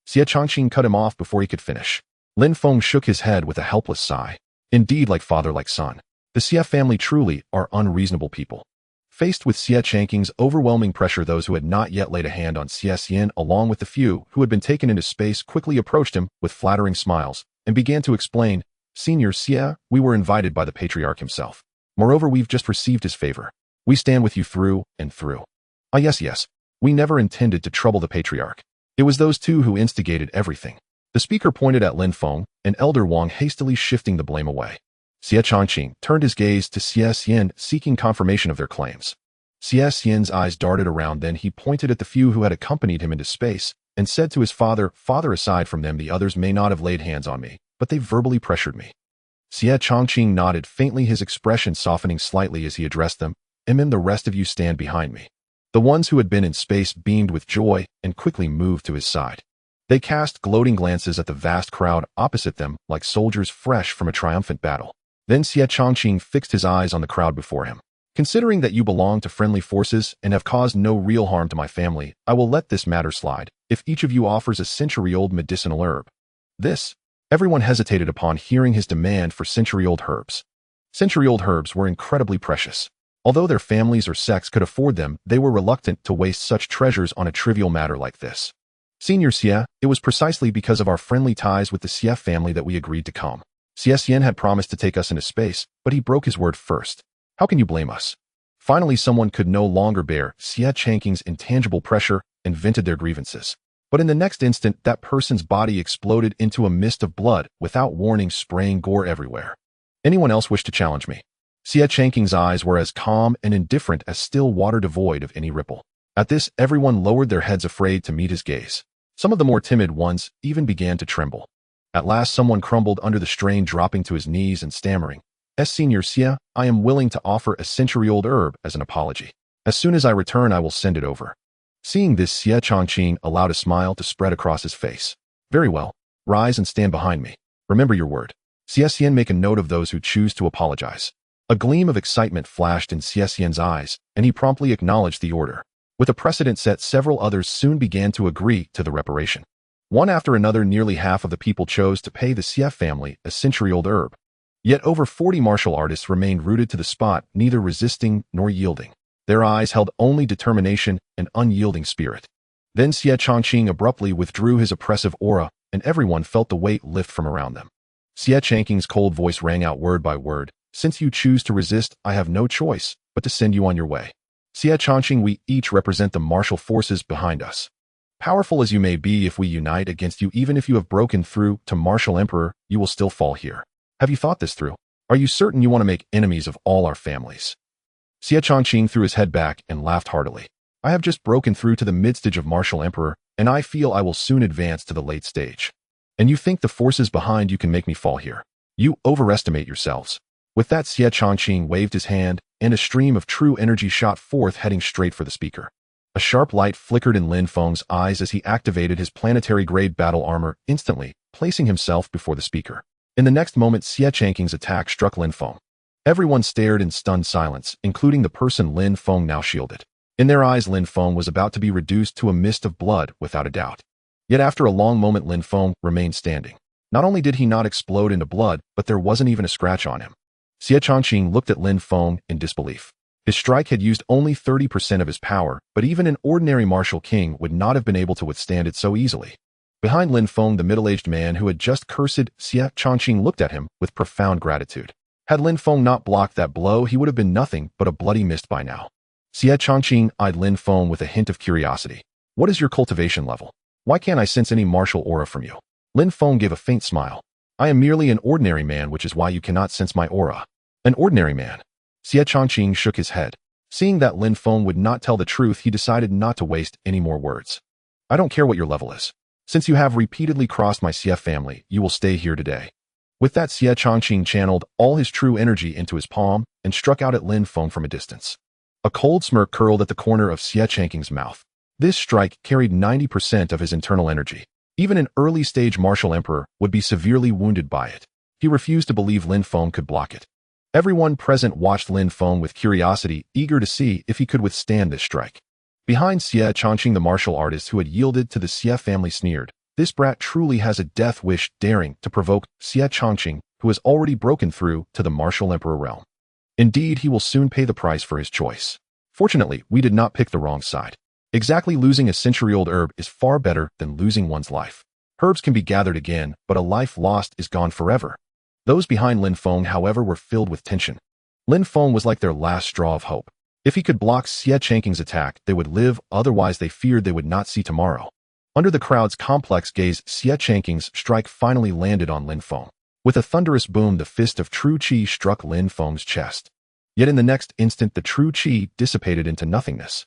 Xie Changqing cut him off before he could finish. Lin Feng shook his head with a helpless sigh. Indeed, like father, like son. The Xie family truly are unreasonable people. Faced with Xie Changqing's overwhelming pressure, those who had not yet laid a hand on Xie Xian, along with the few who had been taken into space, quickly approached him with flattering smiles and began to explain, Senior Xie, we were invited by the patriarch himself. Moreover, we've just received his favor. We stand with you through and through. Ah, yes. We never intended to trouble the patriarch. It was those two who instigated everything. The speaker pointed at Lin Feng and Elder Wang, hastily shifting the blame away. Xie Changqing turned his gaze to Xie Xian, seeking confirmation of their claims. Xie Xian's eyes darted around, then he pointed at the few who had accompanied him into space, and said to his father, "Father, aside from them, the others may not have laid hands on me, but they verbally pressured me." Xie Chongqing nodded faintly, his expression softening slightly as he addressed them. "And then the rest of you stand behind me." The ones who had been in space beamed with joy and quickly moved to his side. They cast gloating glances at the vast crowd opposite them, like soldiers fresh from a triumphant battle. Then Xie Chongqing fixed his eyes on the crowd before him. "Considering that you belong to friendly forces and have caused no real harm to my family, I will let this matter slide, if each of you offers a century-old medicinal herb." This, everyone hesitated upon hearing his demand for century-old herbs. Century-old herbs were incredibly precious. Although their families or sects could afford them, they were reluctant to waste such treasures on a trivial matter like this. "Senior Xie, it was precisely because of our friendly ties with the Xie family that we agreed to come. Xie Xian had promised to take us into space, but he broke his word first. How can you blame us?" Finally, someone could no longer bear Xie Changqing's intangible pressure and vented their grievances. But in the next instant, that person's body exploded into a mist of blood, without warning, spraying gore everywhere. "Anyone else wish to challenge me?" Xie Changqing's eyes were as calm and indifferent as still water devoid of any ripple. At this, everyone lowered their heads, afraid to meet his gaze. Some of the more timid ones even began to tremble. At last, someone crumbled under the strain, dropping to his knees and stammering, "Senior Xie, I am willing to offer a century-old herb as an apology. As soon as I return, I will send it over." Seeing this, Xie Chongqing allowed a smile to spread across his face. "Very well. Rise and stand behind me. Remember your word. Xie Xian, make a note of those who choose to apologize." A gleam of excitement flashed in Xie Xian's eyes, and he promptly acknowledged the order. With a precedent set, several others soon began to agree to the reparation. One after another, nearly half of the people chose to pay the Xie family a century-old herb. Yet over 40 martial artists remained rooted to the spot, neither resisting nor yielding. Their eyes held only determination and unyielding spirit. Then Xie Chongqing abruptly withdrew his oppressive aura, and everyone felt the weight lift from around them. Xie Changqing's cold voice rang out word by word, "Since you choose to resist, I have no choice but to send you on your way. Xie Chongqing, we each represent the martial forces behind us. Powerful as you may be, if we unite against you, even if you have broken through to martial emperor, you will still fall here. Have you thought this through? Are you certain you want to make enemies of all our families?" Xie Chongqing threw his head back and laughed heartily. "I have just broken through to the mid-stage of martial emperor, and I feel I will soon advance to the late stage. And you think the forces behind you can make me fall here? You overestimate yourselves." With that, Xie Chongqing waved his hand, and a stream of true energy shot forth, heading straight for the speaker. A sharp light flickered in Lin Feng's eyes as he activated his planetary-grade battle armor, instantly placing himself before the speaker. In the next moment, Xie Changqing's attack struck Lin Feng. Everyone stared in stunned silence, including the person Lin Feng now shielded. In their eyes, Lin Feng was about to be reduced to a mist of blood, without a doubt. Yet after a long moment, Lin Feng remained standing. Not only did he not explode into blood, but there wasn't even a scratch on him. Xie Chongqing looked at Lin Feng in disbelief. His strike had used only 30% of his power, but even an ordinary martial king would not have been able to withstand it so easily. Behind Lin Feng, the middle-aged man who had just cursed Xie Chongqing looked at him with profound gratitude. Had Lin Feng not blocked that blow, he would have been nothing but a bloody mist by now. Xie Chongqing eyed Lin Feng with a hint of curiosity. "What is your cultivation level? Why can't I sense any martial aura from you?" Lin Feng gave a faint smile. "I am merely an ordinary man, which is why you cannot sense my aura." "An ordinary man?" Xie Chongqing shook his head. Seeing that Lin Feng would not tell the truth, he decided not to waste any more words. "I don't care what your level is. Since you have repeatedly crossed my Xie family, you will stay here today." With that, Xie Chongqing channeled all his true energy into his palm and struck out at Lin Feng from a distance. A cold smirk curled at the corner of Xie Changqing's mouth. This strike carried 90% of his internal energy. Even an early-stage martial emperor would be severely wounded by it. He refused to believe Lin Feng could block it. Everyone present watched Lin Feng with curiosity, eager to see if he could withstand this strike. Behind Xie Chongqing, the martial artist who had yielded to the Xie family sneered, "This brat truly has a death wish, daring to provoke Xie Chongqing, who has already broken through to the martial emperor realm. Indeed, he will soon pay the price for his choice. Fortunately, we did not pick the wrong side. Exactly, losing a century-old herb is far better than losing one's life. Herbs can be gathered again, but a life lost is gone forever." Those behind Lin Feng, however, were filled with tension. Lin Feng was like their last straw of hope. If he could block Xie Changqing's attack, they would live, otherwise they feared they would not see tomorrow. Under the crowd's complex gaze, Xie Changqing's strike finally landed on Lin Feng. With a thunderous boom, the fist of true qi struck Lin Feng's chest. Yet in the next instant, the true qi dissipated into nothingness.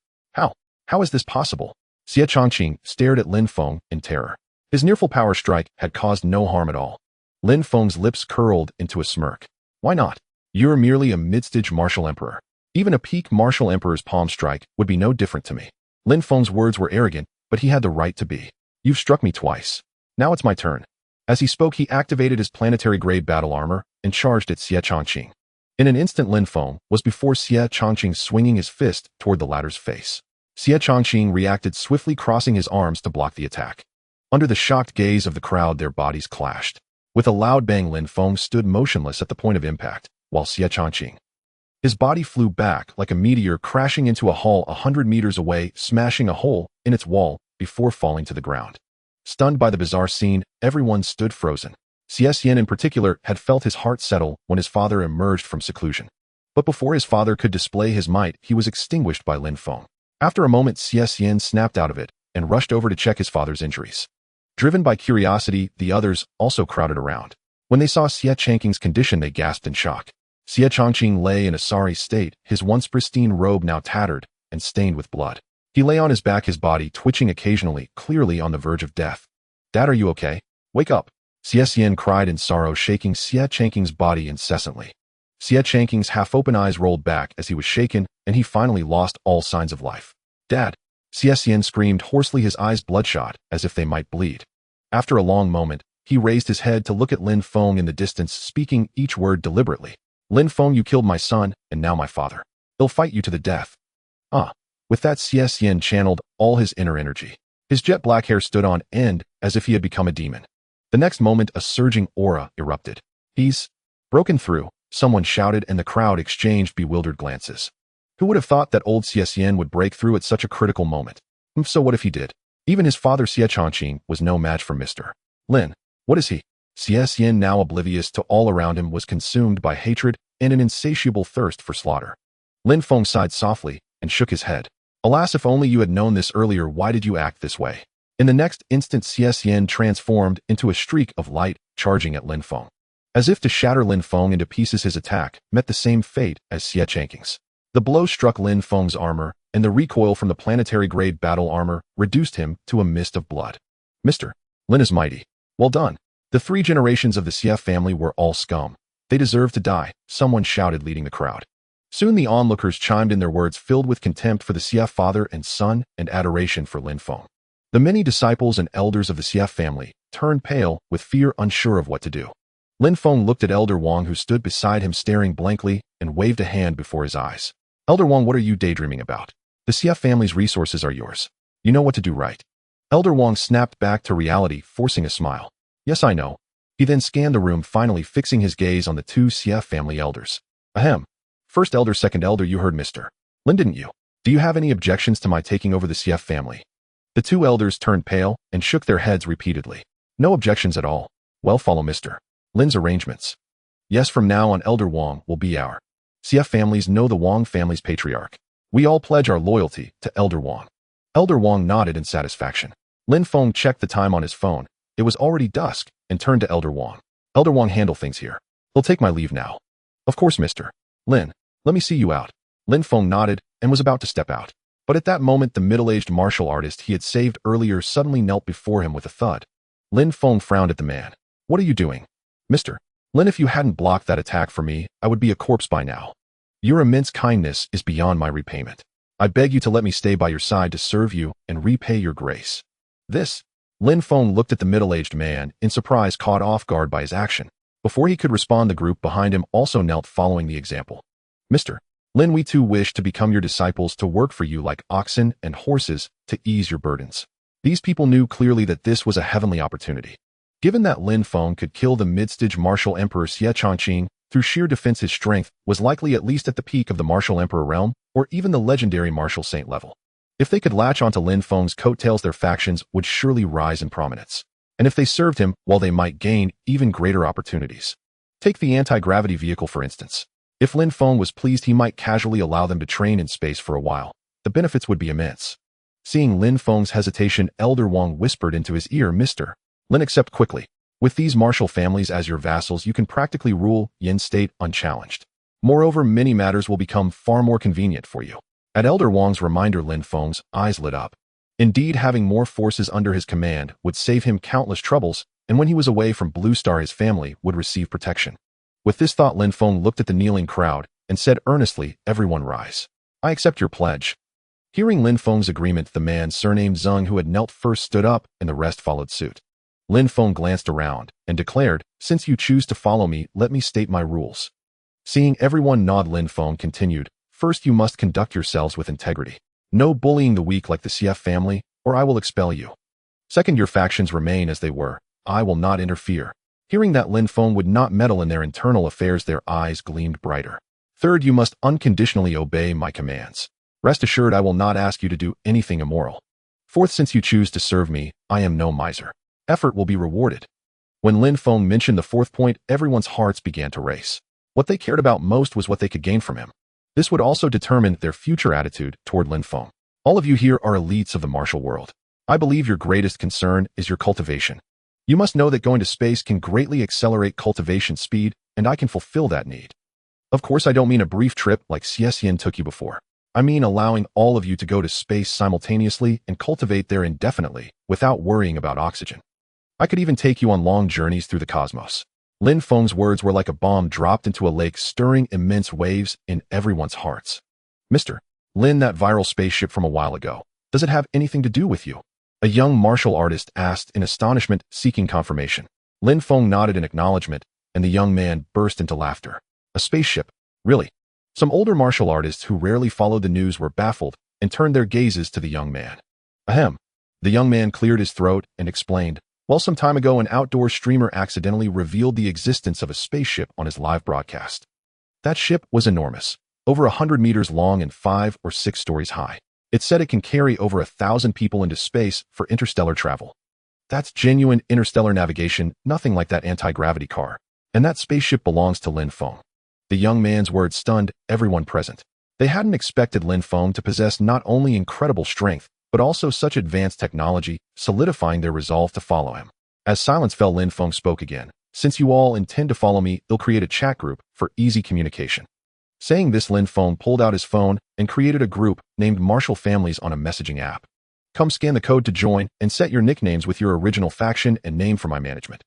How is this possible? Xie Chongqing stared at Lin Feng in terror. His near-full power strike had caused no harm at all. Lin Feng's lips curled into a smirk. Why not? You're merely a mid-stage martial emperor. Even a peak martial emperor's palm strike would be no different to me. Lin Feng's words were arrogant, but he had the right to be. You've struck me twice. Now it's my turn. As he spoke, he activated his planetary-grade battle armor and charged at Xie Chongqing. In an instant, Lin Feng was before Xie Chongqing, swinging his fist toward the latter's face. Xie Chongqing reacted swiftly, crossing his arms to block the attack. Under the shocked gaze of the crowd, their bodies clashed. With a loud bang, Lin Feng stood motionless at the point of impact, while Xie Chongqing, his body flew back like a meteor, crashing into a hall 100 meters away, smashing a hole in its wall before falling to the ground. Stunned by the bizarre scene, everyone stood frozen. Xie Xian in particular had felt his heart settle when his father emerged from seclusion. But before his father could display his might, he was extinguished by Lin Feng. After a moment, Xie Xian snapped out of it and rushed over to check his father's injuries. Driven by curiosity, the others also crowded around. When they saw Xie Chongqing's condition, they gasped in shock. Xie Chongqing lay in a sorry state, his once pristine robe now tattered and stained with blood. He lay on his back, his body twitching occasionally, clearly on the verge of death. Dad, are you okay? Wake up! Xie Xian cried in sorrow, shaking Xie Chongqing's body incessantly. Xie Chongqing's half-open eyes rolled back as he was shaken, and he finally lost all signs of life. Dad! Xie Xian screamed hoarsely, his eyes bloodshot, as if they might bleed. After a long moment, he raised his head to look at Lin Feng in the distance, speaking each word deliberately. Lin Feng, you killed my son, and now my father. They'll fight you to the death. With that, Xie Xian channeled all his inner energy. His jet black hair stood on end as if he had become a demon. The next moment, a surging aura erupted. He's broken through, someone shouted, and the crowd exchanged bewildered glances. Who would have thought that old Xie Xian would break through at such a critical moment? So what if he did? Even his father Xie Chongqing was no match for Mr. Lin. What is he? Xie Xian, now oblivious to all around him, was consumed by hatred and an insatiable thirst for slaughter. Lin Feng sighed softly and shook his head. Alas, if only you had known this earlier, why did you act this way? In the next instant, Xie Xian transformed into a streak of light, charging at Lin Feng. As if to shatter Lin Feng into pieces, his attack met the same fate as Xie Chongqing's. The blow struck Lin Feng's armor, and the recoil from the planetary-grade battle armor reduced him to a mist of blood. Mr. Lin is mighty. Well done. The 3 generations of the Xie family were all scum. They deserve to die, someone shouted, leading the crowd. Soon the onlookers chimed in, their words filled with contempt for the Xie father and son and adoration for Lin Feng. The many disciples and elders of the Xie family turned pale with fear, unsure of what to do. Lin Feng looked at Elder Wang, who stood beside him staring blankly, and waved a hand before his eyes. Elder Wang, what are you daydreaming about? The Xie family's resources are yours. You know what to do, right? Elder Wang snapped back to reality, forcing a smile. Yes, I know. He then scanned the room, finally fixing his gaze on the 2 Xie family elders. Ahem. First elder, second elder, you heard Mr. Lin, didn't you? Do you have any objections to my taking over the Xie family? The 2 elders turned pale and shook their heads repeatedly. No objections at all. Well, follow Mr. Lin's arrangements. Yes, from now on, Elder Wang will be our Xie families. Know the Wang family's patriarch. We all pledge our loyalty to Elder Wang. Elder Wang nodded in satisfaction. Lin Feng checked the time on his phone. It was already dusk, and turned to Elder Wang. Elder Wang, handle things here. He'll take my leave now. Of course, Mr. Lin. Let me see you out. Lin Feng nodded and was about to step out. But at that moment, the middle-aged martial artist he had saved earlier suddenly knelt before him with a thud. Lin Feng frowned at the man. What are you doing? Mr. Lin, if you hadn't blocked that attack for me, I would be a corpse by now. Your immense kindness is beyond my repayment. I beg you to let me stay by your side to serve you and repay your grace. This. Lin Feng looked at the middle-aged man, in surprise, caught off guard by his action. Before he could respond, the group behind him also knelt, following the example. Mr. Lin, we too wish to become your disciples, to work for you like oxen and horses to ease your burdens. These people knew clearly that this was a heavenly opportunity. Given that Lin Feng could kill the mid-stage martial emperor Xie Chongqing through sheer defense, his strength was likely at least at the peak of the martial emperor realm, or even the legendary martial saint level. If they could latch onto Lin Feng's coattails, their factions would surely rise in prominence. And if they served him, well, they might gain even greater opportunities. Take the anti-gravity vehicle, for instance. If Lin Feng was pleased, he might casually allow them to train in space for a while. The benefits would be immense. Seeing Lin Feng's hesitation, Elder Wang whispered into his ear, Mr. Lin, accept quickly. With these martial families as your vassals, you can practically rule Yin state unchallenged. Moreover, many matters will become far more convenient for you. At Elder Wang's reminder, Lin Feng's eyes lit up. Indeed, having more forces under his command would save him countless troubles, and when he was away from Blue Star his family would receive protection. With this thought, Lin Feng looked at the kneeling crowd and said earnestly, "Everyone rise. I accept your pledge." Hearing Lin Feng's agreement, the man surnamed Zeng who had knelt first stood up and the rest followed suit. Lin Feng glanced around and declared, "Since you choose to follow me, let me state my rules." Seeing everyone nod, Lin Feng continued, "First, you must conduct yourselves with integrity. No bullying the weak like the CF family, or I will expel you. Second, your factions remain as they were. I will not interfere." Hearing that Lin Feng would not meddle in their internal affairs, their eyes gleamed brighter. Third, you must unconditionally obey my commands. Rest assured, I will not ask you to do anything immoral. Fourth, since you choose to serve me, I am no miser. Effort will be rewarded. When Lin Feng mentioned the fourth point, everyone's hearts began to race. What they cared about most was what they could gain from him. This would also determine their future attitude toward Lin Feng. All of you here are elites of the martial world. I believe your greatest concern is your cultivation. You must know that going to space can greatly accelerate cultivation speed, and I can fulfill that need. Of course, I don't mean a brief trip like Xian took you before. I mean allowing all of you to go to space simultaneously and cultivate there indefinitely, without worrying about oxygen. I could even take you on long journeys through the cosmos. Lin Feng's words were like a bomb dropped into a lake, stirring immense waves in everyone's hearts. Mr. Lin, that viral spaceship from a while ago, does it have anything to do with you? A young martial artist asked in astonishment, seeking confirmation. Lin Feng nodded in acknowledgement, and the young man burst into laughter. A spaceship? Really? Some older martial artists who rarely followed the news were baffled and turned their gazes to the young man. Ahem. The young man cleared his throat and explained, "Well, some time ago an outdoor streamer accidentally revealed the existence of a spaceship on his live broadcast. That ship was enormous, over 100 meters long and 5 or 6 stories high. It said it can carry over 1,000 people into space for interstellar travel. That's genuine interstellar navigation, nothing like that anti-gravity car. And that spaceship belongs to Lin Feng." The young man's words stunned everyone present. They hadn't expected Lin Feng to possess not only incredible strength, but also such advanced technology, solidifying their resolve to follow him. As silence fell, Lin Feng spoke again. "Since you all intend to follow me, they'll create a chat group for easy communication." Saying this, Lin Feng pulled out his phone and created a group named Martial Families on a messaging app. "Come scan the code to join and set your nicknames with your original faction and name for my management.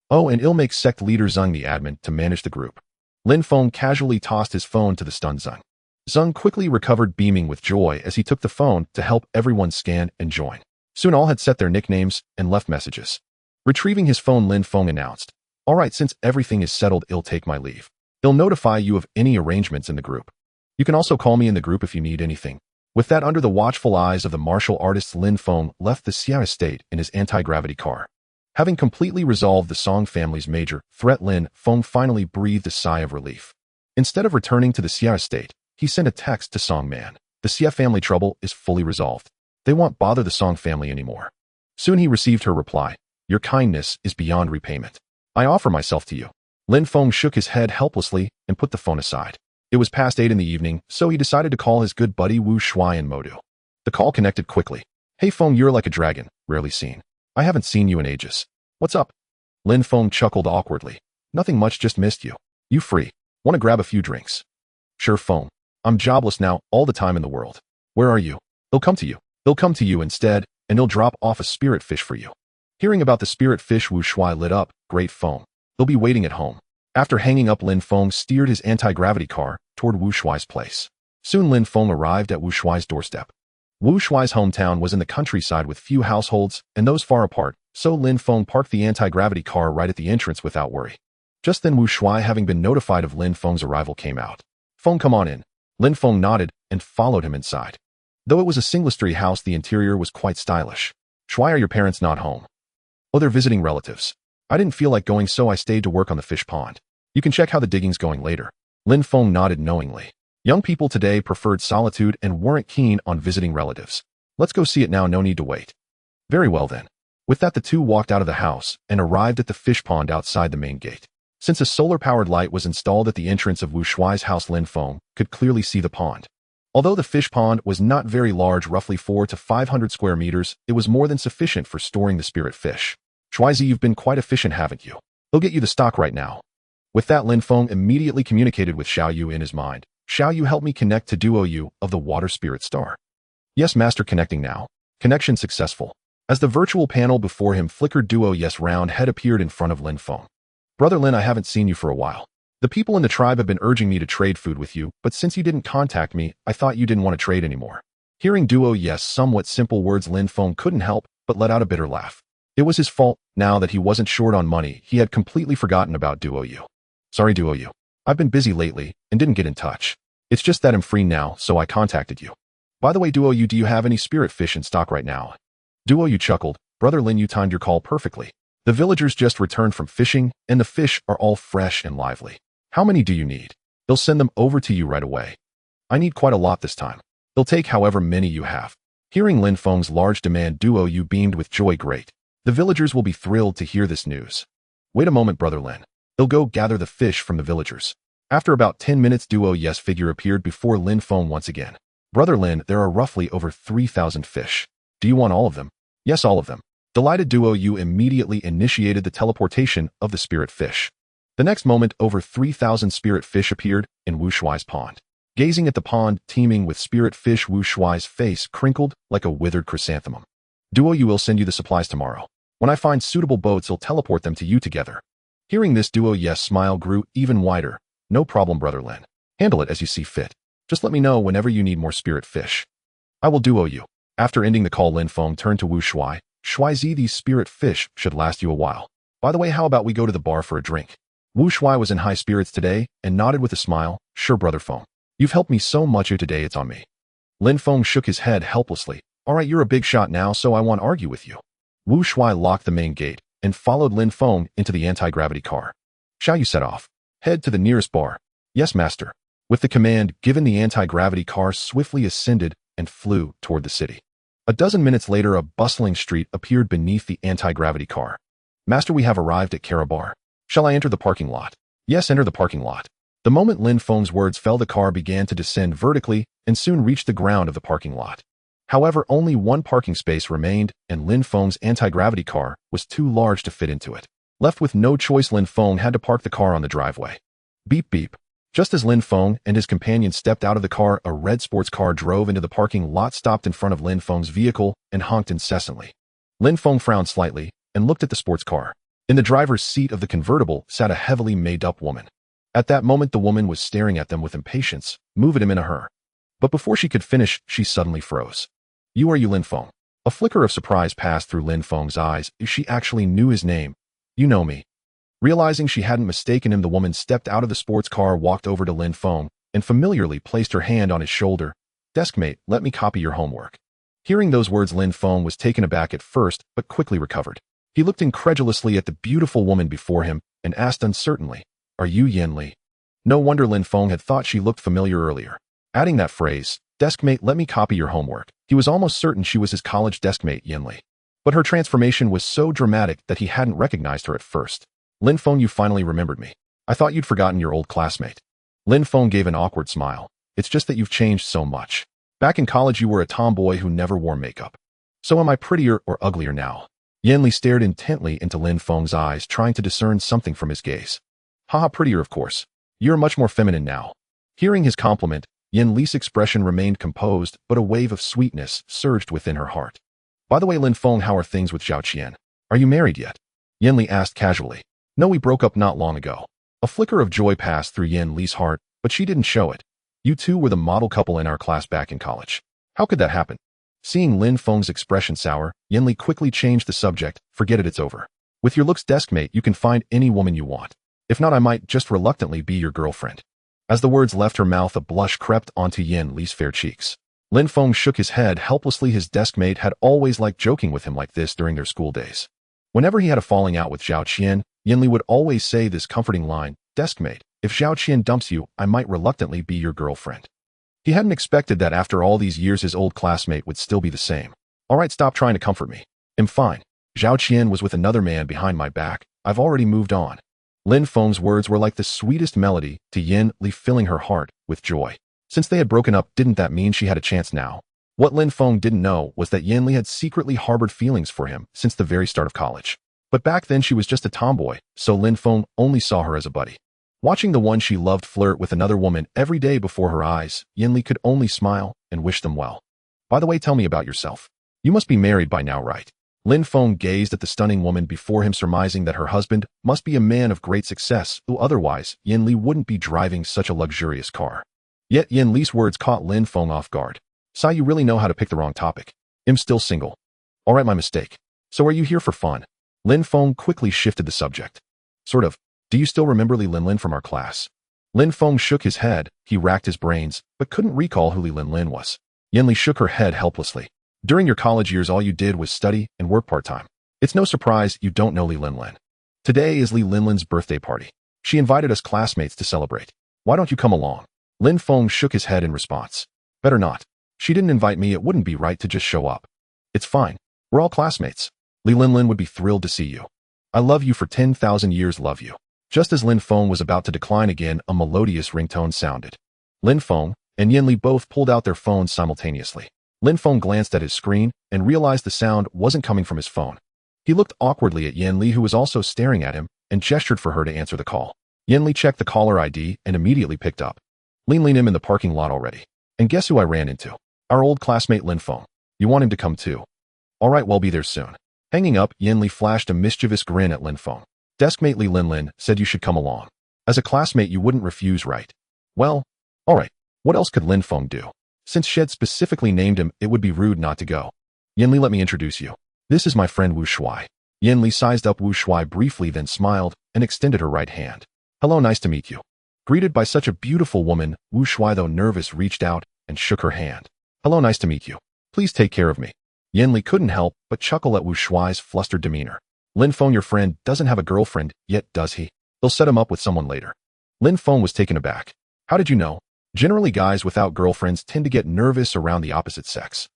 Oh, and I'll make sect leader Zeng the admin to manage the group." Lin Feng casually tossed his phone to the stunned Zeng. Zeng quickly recovered, beaming with joy as he took the phone to help everyone scan and join. Soon all had set their nicknames and left messages. Retrieving his phone, Lin Feng announced, "All right, since everything is settled, I'll take my leave. I'll notify you of any arrangements in the group. You can also call me in the group if you need anything." With that, under the watchful eyes of the martial artists, Lin Feng left the Xia estate in his anti-gravity car. Having completely resolved the Song family's major threat, Lin Feng finally breathed a sigh of relief. Instead of returning to the Xia estate, he sent a text to Song Man. "The Xia family trouble is fully resolved. They won't bother the Song family anymore." Soon he received her reply, "Your kindness is beyond repayment. I offer myself to you." Lin Feng shook his head helplessly and put the phone aside. It was past 8 in the evening, so he decided to call his good buddy Wu Shuai in Modu. The call connected quickly. "Hey Feng, you're like a dragon, rarely seen. I haven't seen you in ages. What's up?" Lin Feng chuckled awkwardly. "Nothing much, just missed you. You free? Want to grab a few drinks?" "Sure, Feng. I'm jobless now, all the time in the world. Where are you?" "They'll come to you. They'll come to you instead, and they'll drop off a spirit fish for you." Hearing about the spirit fish, Wu Shuai lit up. "Great, Feng. They'll be waiting at home." After hanging up, Lin Feng steered his anti-gravity car toward Wu Shuai's place. Soon Lin Feng arrived at Wu Shuai's doorstep. Wu Shuai's hometown was in the countryside with few households, and those far apart, so Lin Feng parked the anti-gravity car right at the entrance without worry. Just then Wu Shuai, having been notified of Lin Feng's arrival, came out. "Feng, come on in." Lin Feng nodded and followed him inside. Though it was a single-story house, the interior was quite stylish. "Shuai, are your parents not home?" "Oh, they're visiting relatives. I didn't feel like going, so I stayed to work on the fish pond. You can check how the digging's going later." Lin Feng nodded knowingly. Young people today preferred solitude and weren't keen on visiting relatives. "Let's go see it now, no need to wait." "Very well then." With that, the two walked out of the house and arrived at the fish pond outside the main gate. Since a solar-powered light was installed at the entrance of Wu Shuai's house, Lin Feng could clearly see the pond. Although the fish pond was not very large, roughly 400 to 500 square meters, it was more than sufficient for storing the spirit fish. "Shuaizi, you've been quite efficient, haven't you? They'll get you the stock right now." With that, Lin Feng immediately communicated with Xiao Yu in his mind. "Xiao Yu, help me connect to Duo Yu of the Water Spirit Star." "Yes, Master, connecting now." Connection successful. As the virtual panel before him flickered, Duo Yes round head appeared in front of Lin Feng. Brother Lin, I haven't seen you for a while. The people in the tribe have been urging me to trade food with you, but since you didn't contact me, I thought you didn't want to trade anymore. Hearing Duo Yes' somewhat simple words, Lin Feng couldn't help but let out a bitter laugh. It was his fault. Now that he wasn't short on money, he had completely forgotten about Duo Yu. Sorry, Duo Yu. I've been busy lately and didn't get in touch. It's just that I'm free now, so I contacted you. By the way, Duo Yu, do you have any spirit fish in stock right now? Duo Yu chuckled. Brother Lin, you timed your call perfectly. The villagers just returned from fishing, and the fish are all fresh and lively. How many do you need? They'll send them over to you right away. I need quite a lot this time. They'll take however many you have. Hearing Lin Feng's large demand, Duo Yu beamed with joy. Great. The villagers will be thrilled to hear this news. Wait a moment, Brother Lin. They'll go gather the fish from the villagers. After about 10 minutes, Duo Yes' figure appeared before Lin Feng once again. Brother Lin, there are roughly over 3,000 fish. Do you want all of them? Yes, all of them. Delighted, Duo Yu immediately initiated the teleportation of the spirit fish. The next moment, over 3,000 spirit fish appeared in Wu Shuai's pond. Gazing at the pond teeming with spirit fish, Wu Shuai's face crinkled like a withered chrysanthemum. Duo Yu will send you the supplies tomorrow. When I find suitable boats, he'll teleport them to you together. Hearing this, Duo Yes' smile grew even wider. No problem, Brother Lin. Handle it as you see fit. Just let me know whenever you need more spirit fish. I will, Duo Yu. After ending the call, Lin Feng turned to Wu Shuai. Shuai, these spirit fish should last you a while. By the way, how about we go to the bar for a drink? Wu Shuai was in high spirits today and nodded with a smile. Sure, Brother Feng. You've helped me so much today, it's on me. Lin Feng shook his head helplessly. All right, you're a big shot now, so I won't argue with you. Wu Shuai locked the main gate and followed Lin Feng into the anti-gravity car. Shall you set off? Head to the nearest bar. Yes, master. With the command given, the anti-gravity car swiftly ascended and flew toward the city. A dozen minutes later, a bustling street appeared beneath the anti-gravity car. Master, we have arrived at Kara Bar. Shall I enter the parking lot? Yes, enter the parking lot. The moment Lin Feng's words fell, the car began to descend vertically and soon reached the ground of the parking lot. However, only one parking space remained, and Lin Feng's anti-gravity car was too large to fit into it. Left with no choice, Lin Feng had to park the car on the driveway. Beep beep. Just as Lin Feng and his companion stepped out of the car, a red sports car drove into the parking lot, stopped in front of Lin Feng's vehicle, and honked incessantly. Lin Feng frowned slightly and looked at the sports car. In the driver's seat of the convertible sat a heavily made-up woman. At that moment, the woman was staring at them with impatience. Move at him in a hurry. But before she could finish, she suddenly froze. You, are you Lin Feng? A flicker of surprise passed through Lin Feng's eyes. She actually knew his name. You know me. Realizing she hadn't mistaken him, the woman stepped out of the sports car, walked over to Lin Feng, and familiarly placed her hand on his shoulder. Deskmate, let me copy your homework. Hearing those words, Lin Feng was taken aback at first, but quickly recovered. He looked incredulously at the beautiful woman before him and asked uncertainly, Are you Yin Li? No wonder Lin Feng had thought she looked familiar earlier. Adding that phrase, Deskmate, let me copy your homework, he was almost certain she was his college deskmate Yin Li. But her transformation was so dramatic that he hadn't recognized her at first. Lin Feng, you finally remembered me. I thought you'd forgotten your old classmate. Lin Feng gave an awkward smile. It's just that you've changed so much. Back in college, you were a tomboy who never wore makeup. So am I prettier or uglier now? Yin Li stared intently into Lin Feng's eyes, trying to discern something from his gaze. Haha, prettier, of course. You're much more feminine now. Hearing his compliment, Yin Li's expression remained composed, but a wave of sweetness surged within her heart. By the way, Lin Feng, how are things with Zhao Qian? Are you married yet? Yin Li asked casually. No, we broke up not long ago. A flicker of joy passed through Yin Li's heart, but she didn't show it. You two were the model couple in our class back in college. How could that happen? Seeing Lin Feng's expression sour, Yin Li quickly changed the subject. Forget it, it's over. With your looks, deskmate, you can find any woman you want. If not, I might just reluctantly be your girlfriend. As the words left her mouth, a blush crept onto Yin Li's fair cheeks. Lin Feng shook his head helplessly. His deskmate had always liked joking with him like this during their school days. Whenever he had a falling out with Zhao Qian, Yin Li would always say this comforting line, Deskmate, if Zhao Qian dumps you, I might reluctantly be your girlfriend. He hadn't expected that after all these years his old classmate would still be the same. All right, stop trying to comfort me. I'm fine. Zhao Qian was with another man behind my back. I've already moved on. Lin Feng's words were like the sweetest melody to Yin Li, filling her heart with joy. Since they had broken up, didn't that mean she had a chance now? What Lin Feng didn't know was that Yin Li had secretly harbored feelings for him since the very start of college. But back then she was just a tomboy, so Lin Feng only saw her as a buddy. Watching the one she loved flirt with another woman every day before her eyes, Yin Li could only smile and wish them well. By the way, tell me about yourself. You must be married by now, right? Lin Feng gazed at the stunning woman before him, surmising that her husband must be a man of great success, though otherwise Yin Li wouldn't be driving such a luxurious car. Yet Yin Li's words caught Lin Feng off guard. Sai, you really know how to pick the wrong topic. I'm still single. Alright, my mistake. So are you here for fun? Lin Feng quickly shifted the subject. Sort of. Do you still remember Li Linlin from our class? Lin Feng shook his head. He racked his brains, but couldn't recall who Li Linlin was. Yin Li shook her head helplessly. During your college years, all you did was study and work part-time. It's no surprise you don't know Li Linlin. Today is Li Linlin's birthday party. She invited us classmates to celebrate. Why don't you come along? Lin Feng shook his head in response. Better not. She didn't invite me. It wouldn't be right to just show up. It's fine. We're all classmates. Li Linlin would be thrilled to see you. I love you for 10,000 years, love you. Just as Lin Feng was about to decline again, a melodious ringtone sounded. Lin Feng and Yin Li both pulled out their phones simultaneously. Lin Feng glanced at his screen and realized the sound wasn't coming from his phone. He looked awkwardly at Yin Li, who was also staring at him, and gestured for her to answer the call. Yin Li checked the caller ID and immediately picked up. Lin him in the parking lot already. And guess who I ran into? Our old classmate Lin Feng. You want him to come too? Alright, we'll be there soon. Hanging up, Yin Li flashed a mischievous grin at Lin Feng. Deskmate Li Linlin said you should come along. As a classmate you wouldn't refuse, right? Well, alright. What else could Lin Feng do? Since she had specifically named him, it would be rude not to go. Yin Li, let me introduce you. This is my friend Wu Shuai. Yin Li sized up Wu Shuai briefly, then smiled and extended her right hand. Hello, nice to meet you. Greeted by such a beautiful woman, Wu Shuai, though nervous, reached out and shook her hand. Hello, nice to meet you. Please take care of me. Yin Li couldn't help but chuckle at Wu Shuai's flustered demeanor. Lin Feng, your friend, doesn't have a girlfriend yet, does he? They'll set him up with someone later. Lin Feng was taken aback. How did you know? Generally, guys without girlfriends tend to get nervous around the opposite sex.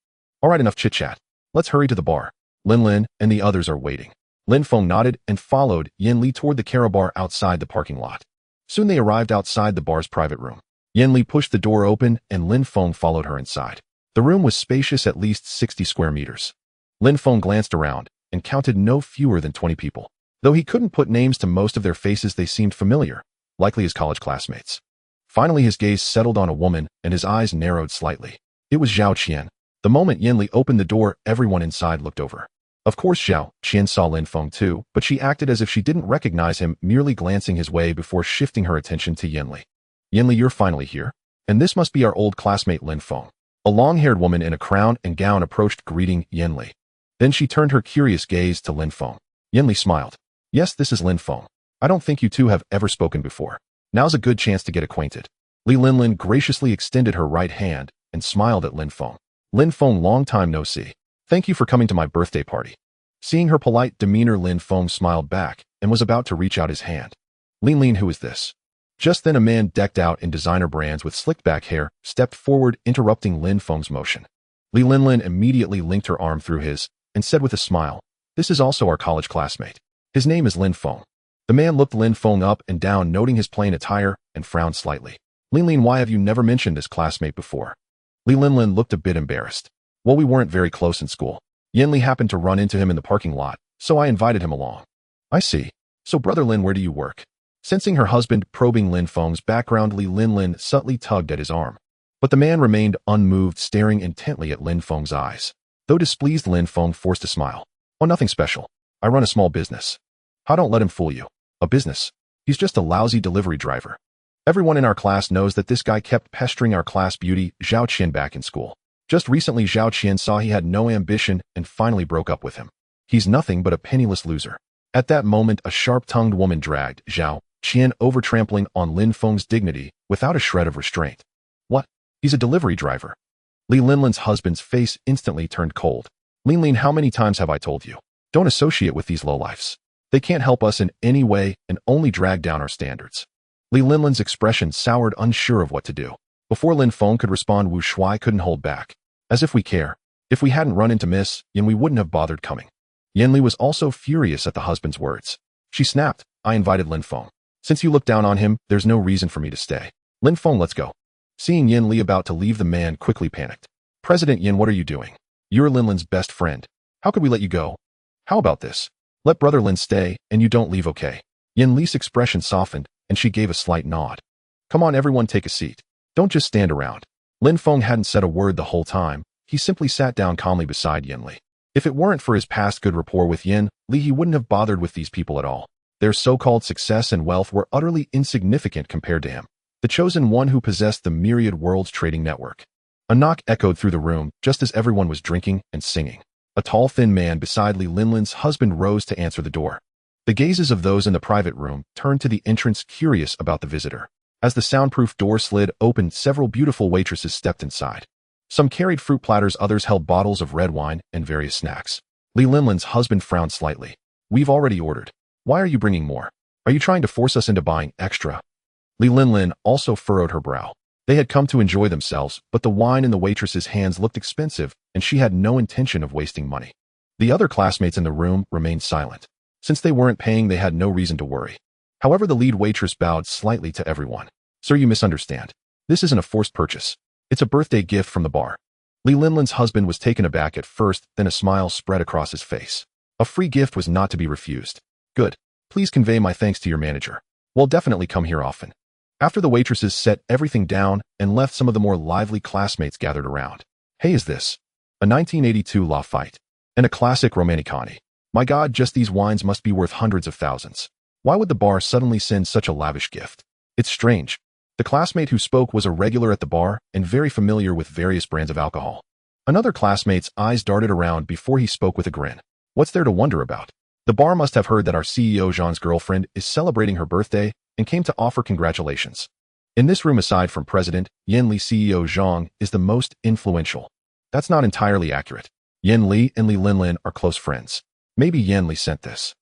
Alright, enough chit-chat. Let's hurry to the bar. Lin and the others are waiting. Lin Feng nodded and followed Yin Li toward the Kara bar outside the parking lot. Soon they arrived outside the bar's private room. Yin Li pushed the door open and Lin Feng followed her inside. The room was spacious, at least 60 square meters. Lin Feng glanced around and counted no fewer than 20 people. Though he couldn't put names to most of their faces, they seemed familiar, likely his college classmates. Finally, his gaze settled on a woman and his eyes narrowed slightly. It was Zhao Qian. The moment Yin Li opened the door, everyone inside looked over. Of course, Zhao Qian saw Lin Feng too, but she acted as if she didn't recognize him, merely glancing his way before shifting her attention to Yin Li. Yin Li, you're finally here. And this must be our old classmate Lin Feng. A long-haired woman in a crown and gown approached, greeting Yin Li. Then she turned her curious gaze to Lin Feng. Yin Li smiled. Yes, this is Lin Feng. I don't think you two have ever spoken before. Now's a good chance to get acquainted. Li Linlin graciously extended her right hand and smiled at Lin Feng. Lin Feng, long time no see. Thank you for coming to my birthday party. Seeing her polite demeanor, Lin Feng smiled back and was about to reach out his hand. Lin, who is this? Just then a man decked out in designer brands with slicked back hair stepped forward, interrupting Lin Feng's motion. Li Linlin immediately linked her arm through his and said with a smile, this is also our college classmate. His name is Lin Feng. The man looked Lin Feng up and down, noting his plain attire, and frowned slightly. Lin, why have you never mentioned this classmate before? Li Linlin looked a bit embarrassed. Well, we weren't very close in school. Yin Li happened to run into him in the parking lot, so I invited him along. I see. So brother Lin, where do you work? Sensing her husband probing Lin Feng's background, Li Linlin subtly tugged at his arm. But the man remained unmoved, staring intently at Lin Feng's eyes. Though displeased, Lin Feng forced a smile. Oh, nothing special. I run a small business. Don't let him fool you. A business? He's just a lousy delivery driver. Everyone in our class knows that this guy kept pestering our class beauty, Zhao Qian, back in school. Just recently, Zhao Qian saw he had no ambition and finally broke up with him. He's nothing but a penniless loser. At that moment, a sharp-tongued woman dragged Zhao Qian over, trampling on Lin Feng's dignity without a shred of restraint. What? He's a delivery driver. Li Linlin's husband's face instantly turned cold. Lin, how many times have I told you? Don't associate with these lowlifes. They can't help us in any way and only drag down our standards. Li Linlin's expression soured, unsure of what to do. Before Lin Feng could respond, Wu Shuai couldn't hold back. As if we care. If we hadn't run into Miss Yin, we wouldn't have bothered coming. Yin Li was also furious at the husband's words. She snapped, I invited Lin Feng. Since you look down on him, there's no reason for me to stay. Lin Feng, let's go. Seeing Yin Li about to leave, the man quickly panicked. President Yin, what are you doing? You're Linlin's best friend. How could we let you go? How about this? Let brother Lin stay, and you don't leave, okay? Yin Li's expression softened, and she gave a slight nod. Come on, everyone, take a seat. Don't just stand around. Lin Feng hadn't said a word the whole time. he simply sat down calmly beside Yin Li. If it weren't for his past good rapport with Yin Li, he wouldn't have bothered with these people at all. Their so-called success and wealth were utterly insignificant compared to him, the chosen one who possessed the Myriad world's trading network. A knock echoed through the room just as everyone was drinking and singing. A tall, thin man beside Li Linlin's husband rose to answer the door. The gazes of those in the private room turned to the entrance, curious about the visitor. As the soundproof door slid open, several beautiful waitresses stepped inside. Some carried fruit platters, others held bottles of red wine and various snacks. Li Linlin's husband frowned slightly. "We've already ordered. Why are you bringing more? Are you trying to force us into buying extra?" Li Linlin also furrowed her brow. They had come to enjoy themselves, but the wine in the waitress's hands looked expensive, and she had no intention of wasting money. The other classmates in the room remained silent. Since they weren't paying, they had no reason to worry. However, the lead waitress bowed slightly to everyone. "Sir, you misunderstand. This isn't a forced purchase. It's a birthday gift from the bar." Li Linlin's husband was taken aback at first, then a smile spread across his face. A free gift was not to be refused. "Good. Please convey my thanks to your manager. We'll definitely come here often." After the waitresses set everything down and left, some of the more lively classmates gathered around. "Hey, is this a 1982 La Fight and a classic Romanicani? My God, just these wines must be worth hundreds of thousands. Why would the bar suddenly send such a lavish gift? It's strange." The classmate who spoke was a regular at the bar and very familiar with various brands of alcohol. Another classmate's eyes darted around before he spoke with a grin. "What's there to wonder about? The bar must have heard that our CEO Zhang's girlfriend is celebrating her birthday and came to offer congratulations. In this room, aside from President Yin Li, CEO Zhang is the most influential." "That's not entirely accurate. Yin Li and Li Linlin are close friends. Maybe Yin Li sent this."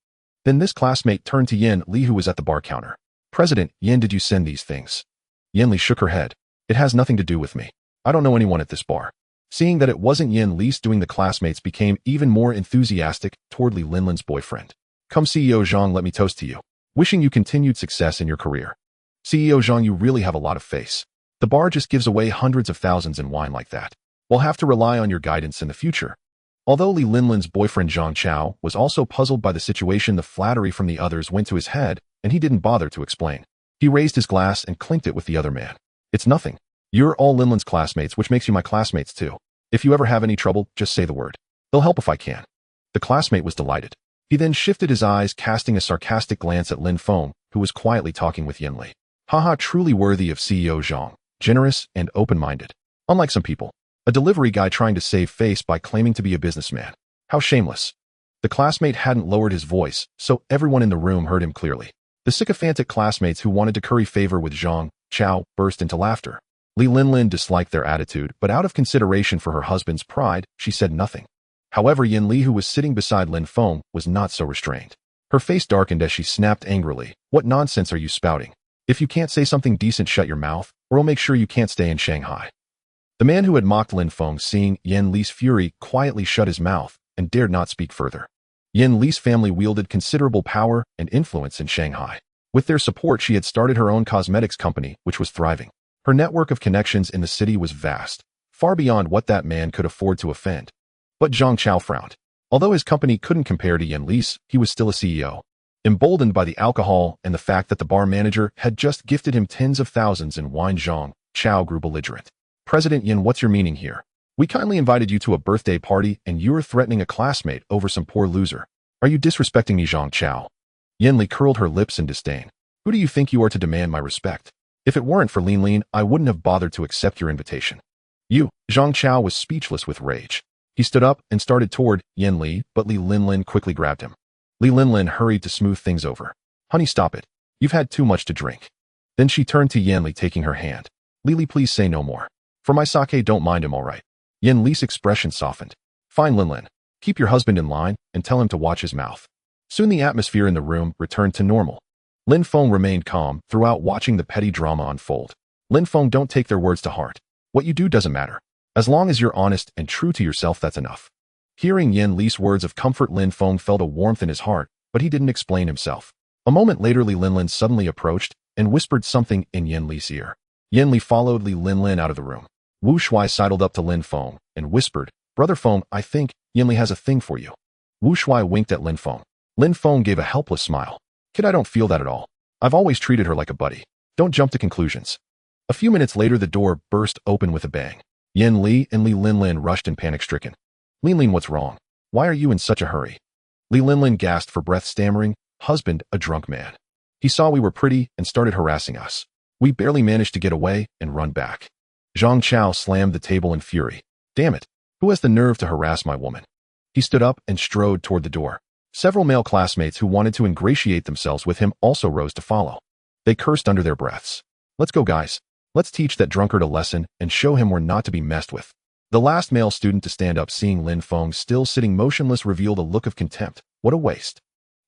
Then this classmate turned to Yin Li, who was at the bar counter. "President Yin, did you send these things?" Yin Li shook her head. "It has nothing to do with me. I don't know anyone at this bar." Seeing that it wasn't Yin Li's doing, the classmates became even more enthusiastic toward Li Linlin's boyfriend. "Come, CEO Zhang, let me toast to you. Wishing you continued success in your career. CEO Zhang, you really have a lot of face. The bar just gives away hundreds of thousands in wine like that. We'll have to rely on your guidance in the future." Although Li Linlin's boyfriend Zhang Chao was also puzzled by the situation, the flattery from the others went to his head, and he didn't bother to explain. He raised his glass and clinked it with the other man. "It's nothing. You're all Linlin's classmates, which makes you my classmates too. If you ever have any trouble, just say the word. They'll help if I can." The classmate was delighted. He then shifted his eyes, casting a sarcastic glance at Lin Feng, who was quietly talking with Yin Li. "Haha, truly worthy of CEO Zhang. Generous and open-minded. Unlike some people. A delivery guy trying to save face by claiming to be a businessman. How shameless." The classmate hadn't lowered his voice, so everyone in the room heard him clearly. The sycophantic classmates who wanted to curry favor with Zhang Chao burst into laughter. Li Linlin disliked their attitude, but out of consideration for her husband's pride, she said nothing. However, Yin Li, who was sitting beside Lin Feng, was not so restrained. Her face darkened as she snapped angrily. "What nonsense are you spouting? If you can't say something decent, shut your mouth, or I'll make sure you can't stay in Shanghai." The man who had mocked Lin Feng, seeing Yin Li's fury, quietly shut his mouth and dared not speak further. Yin Li's family wielded considerable power and influence in Shanghai. With their support, she had started her own cosmetics company, which was thriving. Her network of connections in the city was vast, far beyond what that man could afford to offend. But Zhang Chao frowned. Although his company couldn't compare to Yin Li's, he was still a CEO. Emboldened by the alcohol and the fact that the bar manager had just gifted him tens of thousands in wine, Zhang Chao grew belligerent. "President Yin, what's your meaning here? We kindly invited you to a birthday party and you're threatening a classmate over some poor loser. Are you disrespecting me, Zhang Chao?" Yin Li curled her lips in disdain. "Who do you think you are to demand my respect? If it weren't for Lin Lin, I wouldn't have bothered to accept your invitation." "You." Zhang Chao was speechless with rage. He stood up and started toward Yin Li, but Li Linlin quickly grabbed him. Li Linlin hurried to smooth things over. "Honey, stop it. You've had too much to drink." Then she turned to Yin Li, taking her hand. "Li, please say no more. For my sake, don't mind him, all right?" Yin Li's expression softened. "Fine, Linlin. Keep your husband in line and tell him to watch his mouth." Soon the atmosphere in the room returned to normal. Lin Feng remained calm throughout, watching the petty drama unfold. Lin Feng, don't take their words to heart. What you do doesn't matter. As long as you're honest and true to yourself, that's enough. Hearing Yin Li's words of comfort, Lin Feng felt a warmth in his heart, but he didn't explain himself. A moment later, Li Linlin suddenly approached and whispered something in Yin Li's ear. Yin Li followed Li Linlin out of the room. Wu Shuai sidled up to Lin Feng and whispered, "Brother Feng, I think Yin Li has a thing for you." Wu Shuai winked at Lin Feng. Lin Feng gave a helpless smile. "Kid, I don't feel that at all. I've always treated her like a buddy. Don't jump to conclusions." A few minutes later, the door burst open with a bang. Yin Li and Li Linlin rushed in panic-stricken. Linlin, what's wrong? Why are you in such a hurry? Li Linlin gasped for breath, stammering, husband, a drunk man. He saw we were pretty and started harassing us. We barely managed to get away and run back. Zhang Chao slammed the table in fury. Damn it. Who has the nerve to harass my woman? He stood up and strode toward the door. Several male classmates who wanted to ingratiate themselves with him also rose to follow. They cursed under their breaths. Let's go, guys. Let's teach that drunkard a lesson and show him we're not to be messed with. The last male student to stand up, seeing Lin Feng still sitting motionless, revealed a look of contempt. What a waste.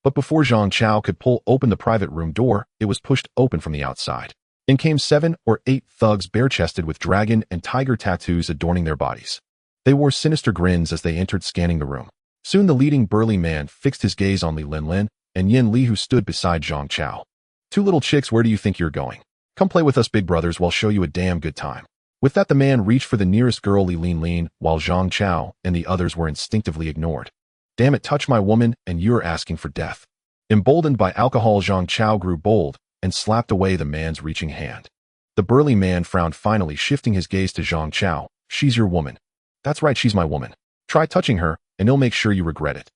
But before Zhang Chao could pull open the private room door, it was pushed open from the outside. In came 7 or 8 thugs, bare-chested with dragon and tiger tattoos adorning their bodies. They wore sinister grins as they entered, scanning the room. Soon the leading burly man fixed his gaze on Li Linlin and Yin Li, who stood beside Zhang Chao. Two little chicks, where do you think you're going? Come play with us, big brothers. We'll show you a damn good time. With that, the man reached for the nearest girl, Li Linlin, while Zhang Chao and the others were instinctively ignored. Damn it, touch my woman and you're asking for death. Emboldened by alcohol, Zhang Chao grew bold and slapped away the man's reaching hand. The burly man frowned, finally shifting his gaze to Zhang Chao. She's your woman. That's right, she's my woman. Try touching her, and he'll make sure you regret it.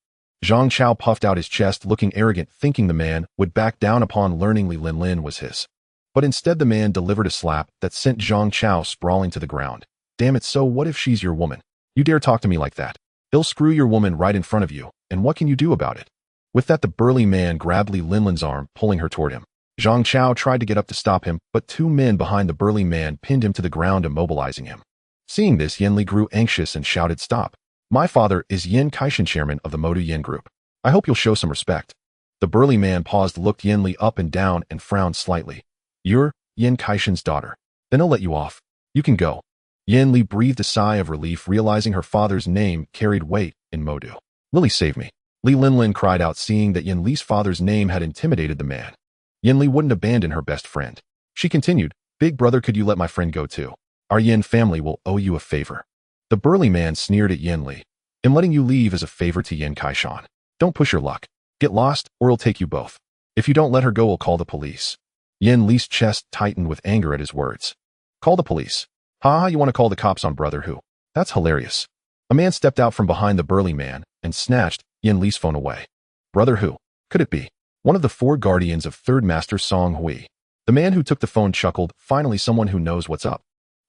Zhang Chao puffed out his chest, looking arrogant, thinking the man would back down upon learning Li Linlin was his. But instead the man delivered a slap that sent Zhang Chao sprawling to the ground. Damn it, so what if she's your woman? You dare talk to me like that? He'll screw your woman right in front of you, and what can you do about it? With that, the burly man grabbed Li Linlin's arm, pulling her toward him. Zhang Chao tried to get up to stop him, but 2 men behind the burly man pinned him to the ground, immobilizing him. Seeing this, Yin Li grew anxious and shouted, "Stop. My father is Yin Kaishan, chairman of the Modu Yin group. I hope you'll show some respect." The burly man paused, looked Yin Li up and down, and frowned slightly. "You're Yin Kaishan's daughter. Then I'll let you off. You can go." Yin Li breathed a sigh of relief, realizing her father's name carried weight in Modu. "Lily, save me." Li Linlin cried out, seeing that Yin Li's father's name had intimidated the man. Yin Li wouldn't abandon her best friend. She continued, "Big brother, could you let my friend go too? Our Yin family will owe you a favor." The burly man sneered at Yin Li. "I'm letting you leave as a favor to Yin Kaishan. Don't push your luck. Get lost, or I'll take you both. If you don't let her go, I'll call the police." Yin Li's chest tightened with anger at his words. "Call the police? Ha, you want to call the cops on brother who? That's hilarious." A man stepped out from behind the burly man and snatched Yin Li's phone away. "Brother who? Could it be one of the 4 guardians of Third Master Song Hui?" The man who took the phone chuckled. "Finally someone who knows what's up."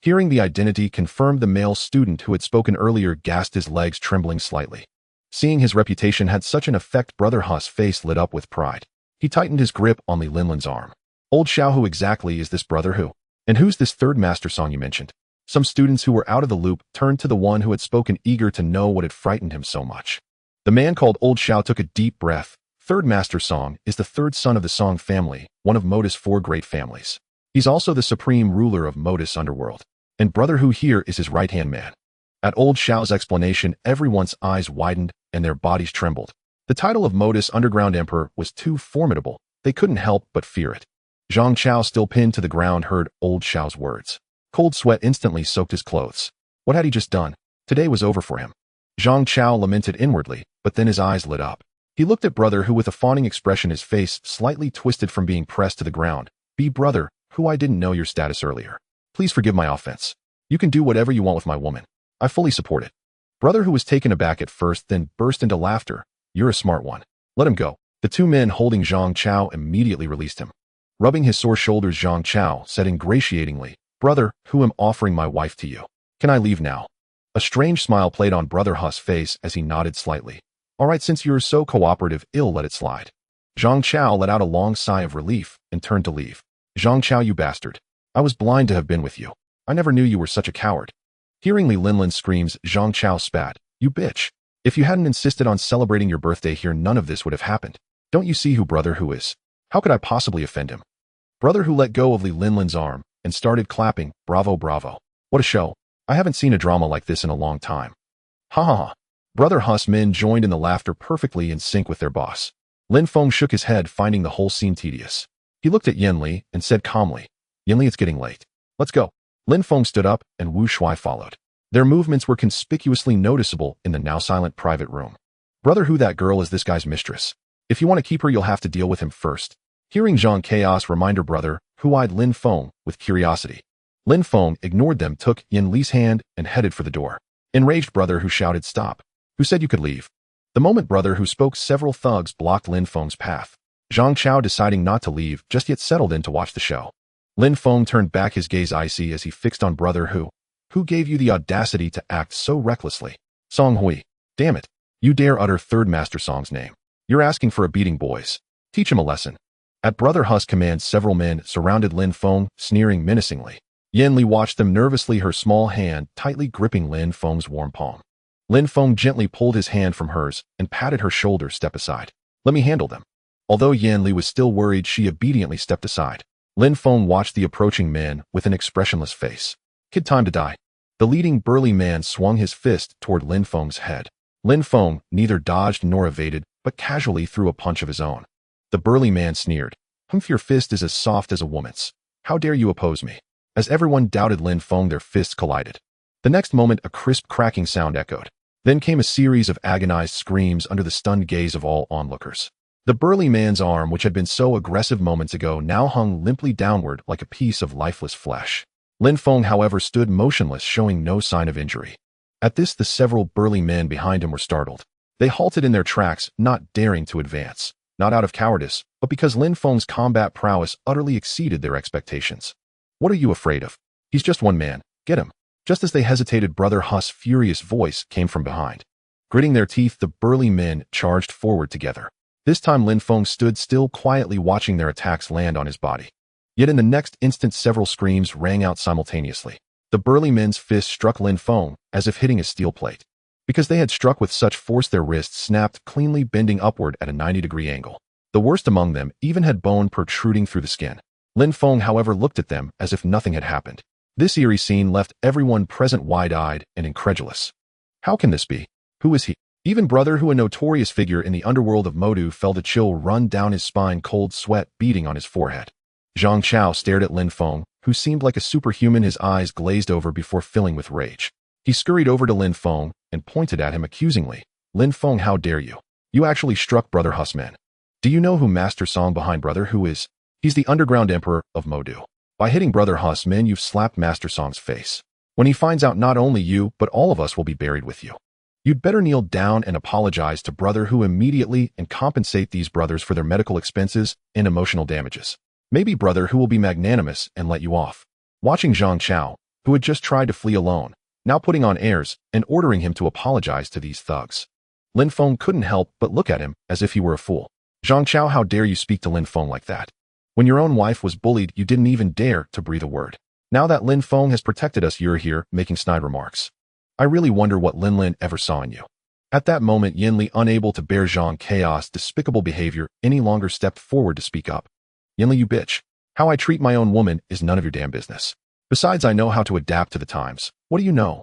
Hearing the identity confirmed, the male student who had spoken earlier gasped, his legs trembling slightly. Seeing his reputation had such an effect, Brother Hu's face lit up with pride. He tightened his grip on Li Linlin's arm. "Old Xiao, who exactly is this Brother who? And who's this Third Master Song you mentioned?" Some students who were out of the loop turned to the one who had spoken, eager to know what had frightened him so much. The man called Old Xiao took a deep breath. Third Master Song is the 3rd son of the Song family, one of Modus' 4 great families. He's also the supreme ruler of Modus underworld. And Brother Hu here is his right-hand man. At Old Xiao's explanation, everyone's eyes widened and their bodies trembled. The title of Modus Underground Emperor was too formidable. They couldn't help but fear it. Zhang Chao, still pinned to the ground, heard Old Xiao's words. Cold sweat instantly soaked his clothes. What had he just done? Today was over for him. Zhang Chao lamented inwardly, but then his eyes lit up. He looked at Brother Hu with a fawning expression, his face slightly twisted from being pressed to the ground. "Be Brother Hu, I didn't know your status earlier. Please forgive my offense. You can do whatever you want with my woman. I fully support it." Brother Hu was taken aback at first, then burst into laughter. "You're a smart one. Let him go." The 2 men holding Zhang Chao immediately released him. Rubbing his sore shoulders, Zhang Chao said ingratiatingly, "Brother Hu, I'm offering my wife to you. Can I leave now?" A strange smile played on Brother Hu's face as he nodded slightly. "All right, since you're so cooperative, I'll let it slide." Zhang Chao let out a long sigh of relief and turned to leave. "Zhang Chao, you bastard. I was blind to have been with you. I never knew you were such a coward." Hearing Li Linlin's screams, Zhang Chao spat. "You bitch. If you hadn't insisted on celebrating your birthday here, none of this would have happened. Don't you see who Brother Hu is? How could I possibly offend him?" Brother Hu let go of Li Linlin's arm and started clapping. "Bravo, bravo. What a show. I haven't seen a drama like this in a long time." Ha ha ha. Brother Hu's men joined in the laughter, perfectly in sync with their boss. Lin Feng shook his head, finding the whole scene tedious. He looked at Yin Li and said calmly, "Yin Li, it's getting late. Let's go." Lin Feng stood up and Wu Shuai followed. Their movements were conspicuously noticeable in the now silent private room. "Brother Hu, that girl is this guy's mistress. If you want to keep her, you'll have to deal with him first." Hearing Zhang Chaos reminder, Brother Hu eyed Lin Feng with curiosity. Lin Feng ignored them, took Yin Li's hand, and headed for the door. Enraged brother who shouted, "Stop! Who said you could leave?" The moment brother who spoke, several thugs blocked Lin Feng's path. Zhang Chao, deciding not to leave, just yet settled in to watch the show. Lin Feng turned back, his gaze icy as he fixed on brother who gave you the audacity to act so recklessly? Song Hui. Damn it. You dare utter third master Song's name. You're asking for a beating, boys. Teach him a lesson. At brother Hu's command, several men surrounded Lin Feng, sneering menacingly. Yin Li watched them nervously, her small hand tightly gripping Lin Feng's warm palm. Lin Feng gently pulled his hand from hers and patted her shoulder. "Step aside. Let me handle them." Although Yin Li was still worried, she obediently stepped aside. Lin Feng watched the approaching men with an expressionless face. "Kid, time to die." The leading burly man swung his fist toward Lin Feng's head. Lin Feng neither dodged nor evaded, but casually threw a punch of his own. The burly man sneered. "Humph, your fist is as soft as a woman's. How dare you oppose me?" As everyone doubted Lin Feng, their fists collided. The next moment, a crisp cracking sound echoed. Then came a series of agonized screams under the stunned gaze of all onlookers. The burly man's arm, which had been so aggressive moments ago, now hung limply downward like a piece of lifeless flesh. Lin Feng, however, stood motionless, showing no sign of injury. At this, the several burly men behind him were startled. They halted in their tracks, not daring to advance. Not out of cowardice, but because Lin Feng's combat prowess utterly exceeded their expectations. "What are you afraid of? He's just one man. Get him." Just as they hesitated, brother Hu's furious voice came from behind. Gritting their teeth, the burly men charged forward together. This time Lin Feng stood still, quietly watching their attacks land on his body. Yet in the next instant, several screams rang out simultaneously. The burly men's fists struck Lin Feng as if hitting a steel plate. Because they had struck with such force, their wrists snapped, cleanly bending upward at a 90-degree angle. The worst among them even had bone protruding through the skin. Lin Feng, however, looked at them as if nothing had happened. This eerie scene left everyone present wide-eyed and incredulous. How can this be? Who is he? Even brother Hu, a notorious figure in the underworld of Modu, felt a chill run down his spine, cold sweat beating on his forehead. Zhang Chao stared at Lin Feng, who seemed like a superhuman, his eyes glazed over before filling with rage. He scurried over to Lin Feng and pointed at him accusingly. "Lin Feng, how dare you? You actually struck brother Hu's men. Do you know who Master Song behind brother Hu is? He's the underground emperor of Modu. By hitting brother Hu's men, you've slapped Master Song's face. When he finds out, not only you, but all of us will be buried with you. You'd better kneel down and apologize to brother Hu immediately and compensate these brothers for their medical expenses and emotional damages. Maybe brother Hu will be magnanimous and let you off." Watching Zhang Chao, who had just tried to flee alone, now putting on airs and ordering him to apologize to these thugs, Lin Feng couldn't help but look at him as if he were a fool. "Zhang Chao, how dare you speak to Lin Feng like that? When your own wife was bullied, you didn't even dare to breathe a word. Now that Lin Feng has protected us, you're here making snide remarks. I really wonder what Lin ever saw in you." At that moment, Yin Li, unable to bear Zhang Chaos' despicable behavior any longer, stepped forward to speak up. "Yin Li, you bitch. How I treat my own woman is none of your damn business. Besides, I know how to adapt to the times. What do you know?"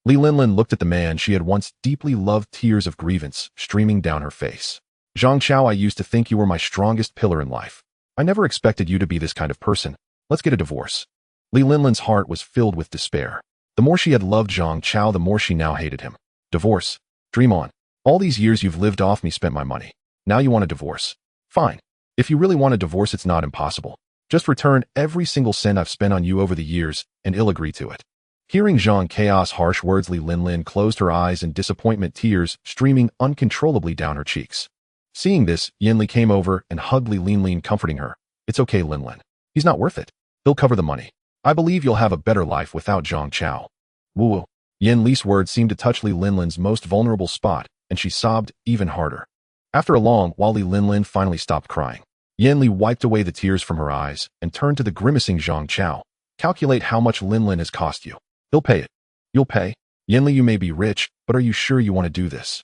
Li Linlin looked at the man she had once deeply loved, tears of grievance streaming down her face. "Zhang Chao, I used to think you were my strongest pillar in life. I never expected you to be this kind of person. Let's get a divorce." Li Linlin's heart was filled with despair. The more she had loved Zhang Chao, the more she now hated him. "Divorce? Dream on. All these years you've lived off me, spent my money. Now you want a divorce? Fine. If you really want a divorce, it's not impossible. Just return every single cent I've spent on you over the years, and I'll agree to it." Hearing Zhang Chaos' harsh words, Li Linlin closed her eyes in disappointment, tears streaming uncontrollably down her cheeks. Seeing this, Yin Li came over and hugged Li Linlin, comforting her. "It's okay, Linlin. He's not worth it. He'll cover the money. I believe you'll have a better life without Zhang Chao." Woo. Yin Li's words seemed to touch Li Linlin's most vulnerable spot, and she sobbed even harder. After a long while, Li Linlin finally stopped crying. Yin Li wiped away the tears from her eyes and turned to the grimacing Zhang Chao. "Calculate how much Linlin has cost you. He'll pay it. You'll pay. Yin Li, you may be rich, but are you sure you want to do this?"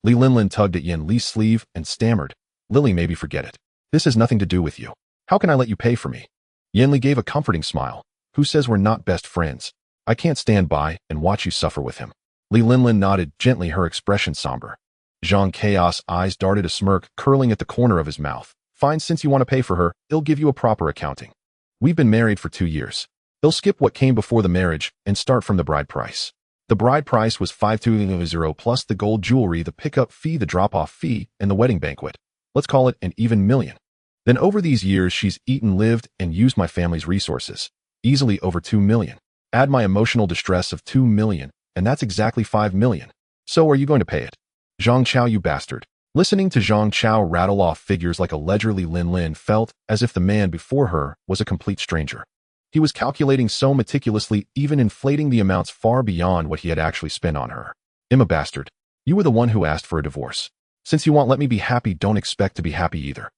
Li Linlin tugged at Yin Li's sleeve and stammered. "Lily, maybe forget it. This has nothing to do with you. How can I let you pay for me?" Yin Li gave a comforting smile. "Who says we're not best friends? I can't stand by and watch you suffer with him." Li Linlin nodded gently, her expression somber. Zhang Chaos' eyes darted a smirk, curling at the corner of his mouth. "Fine, since you want to pay for her, I'll give you a proper accounting. We've been married for 2 years. They'll skip what came before the marriage and start from the bride price. The bride price was 520 plus the gold jewelry, the pickup fee, the drop-off fee, and the wedding banquet. Let's call it an even million. Then over these years, she's eaten, lived, and used my family's resources. Easily over 2 million. Add my emotional distress of 2 million, and that's exactly 5 million. So are you going to pay it? Zhang Chao, you bastard. Listening to Zhang Chao rattle off figures like a leisurely Lin felt as if the man before her was a complete stranger. He was calculating so meticulously, even inflating the amounts far beyond what he had actually spent on her. Emma bastard, you were the one who asked for a divorce. Since you won't let me be happy, don't expect to be happy either.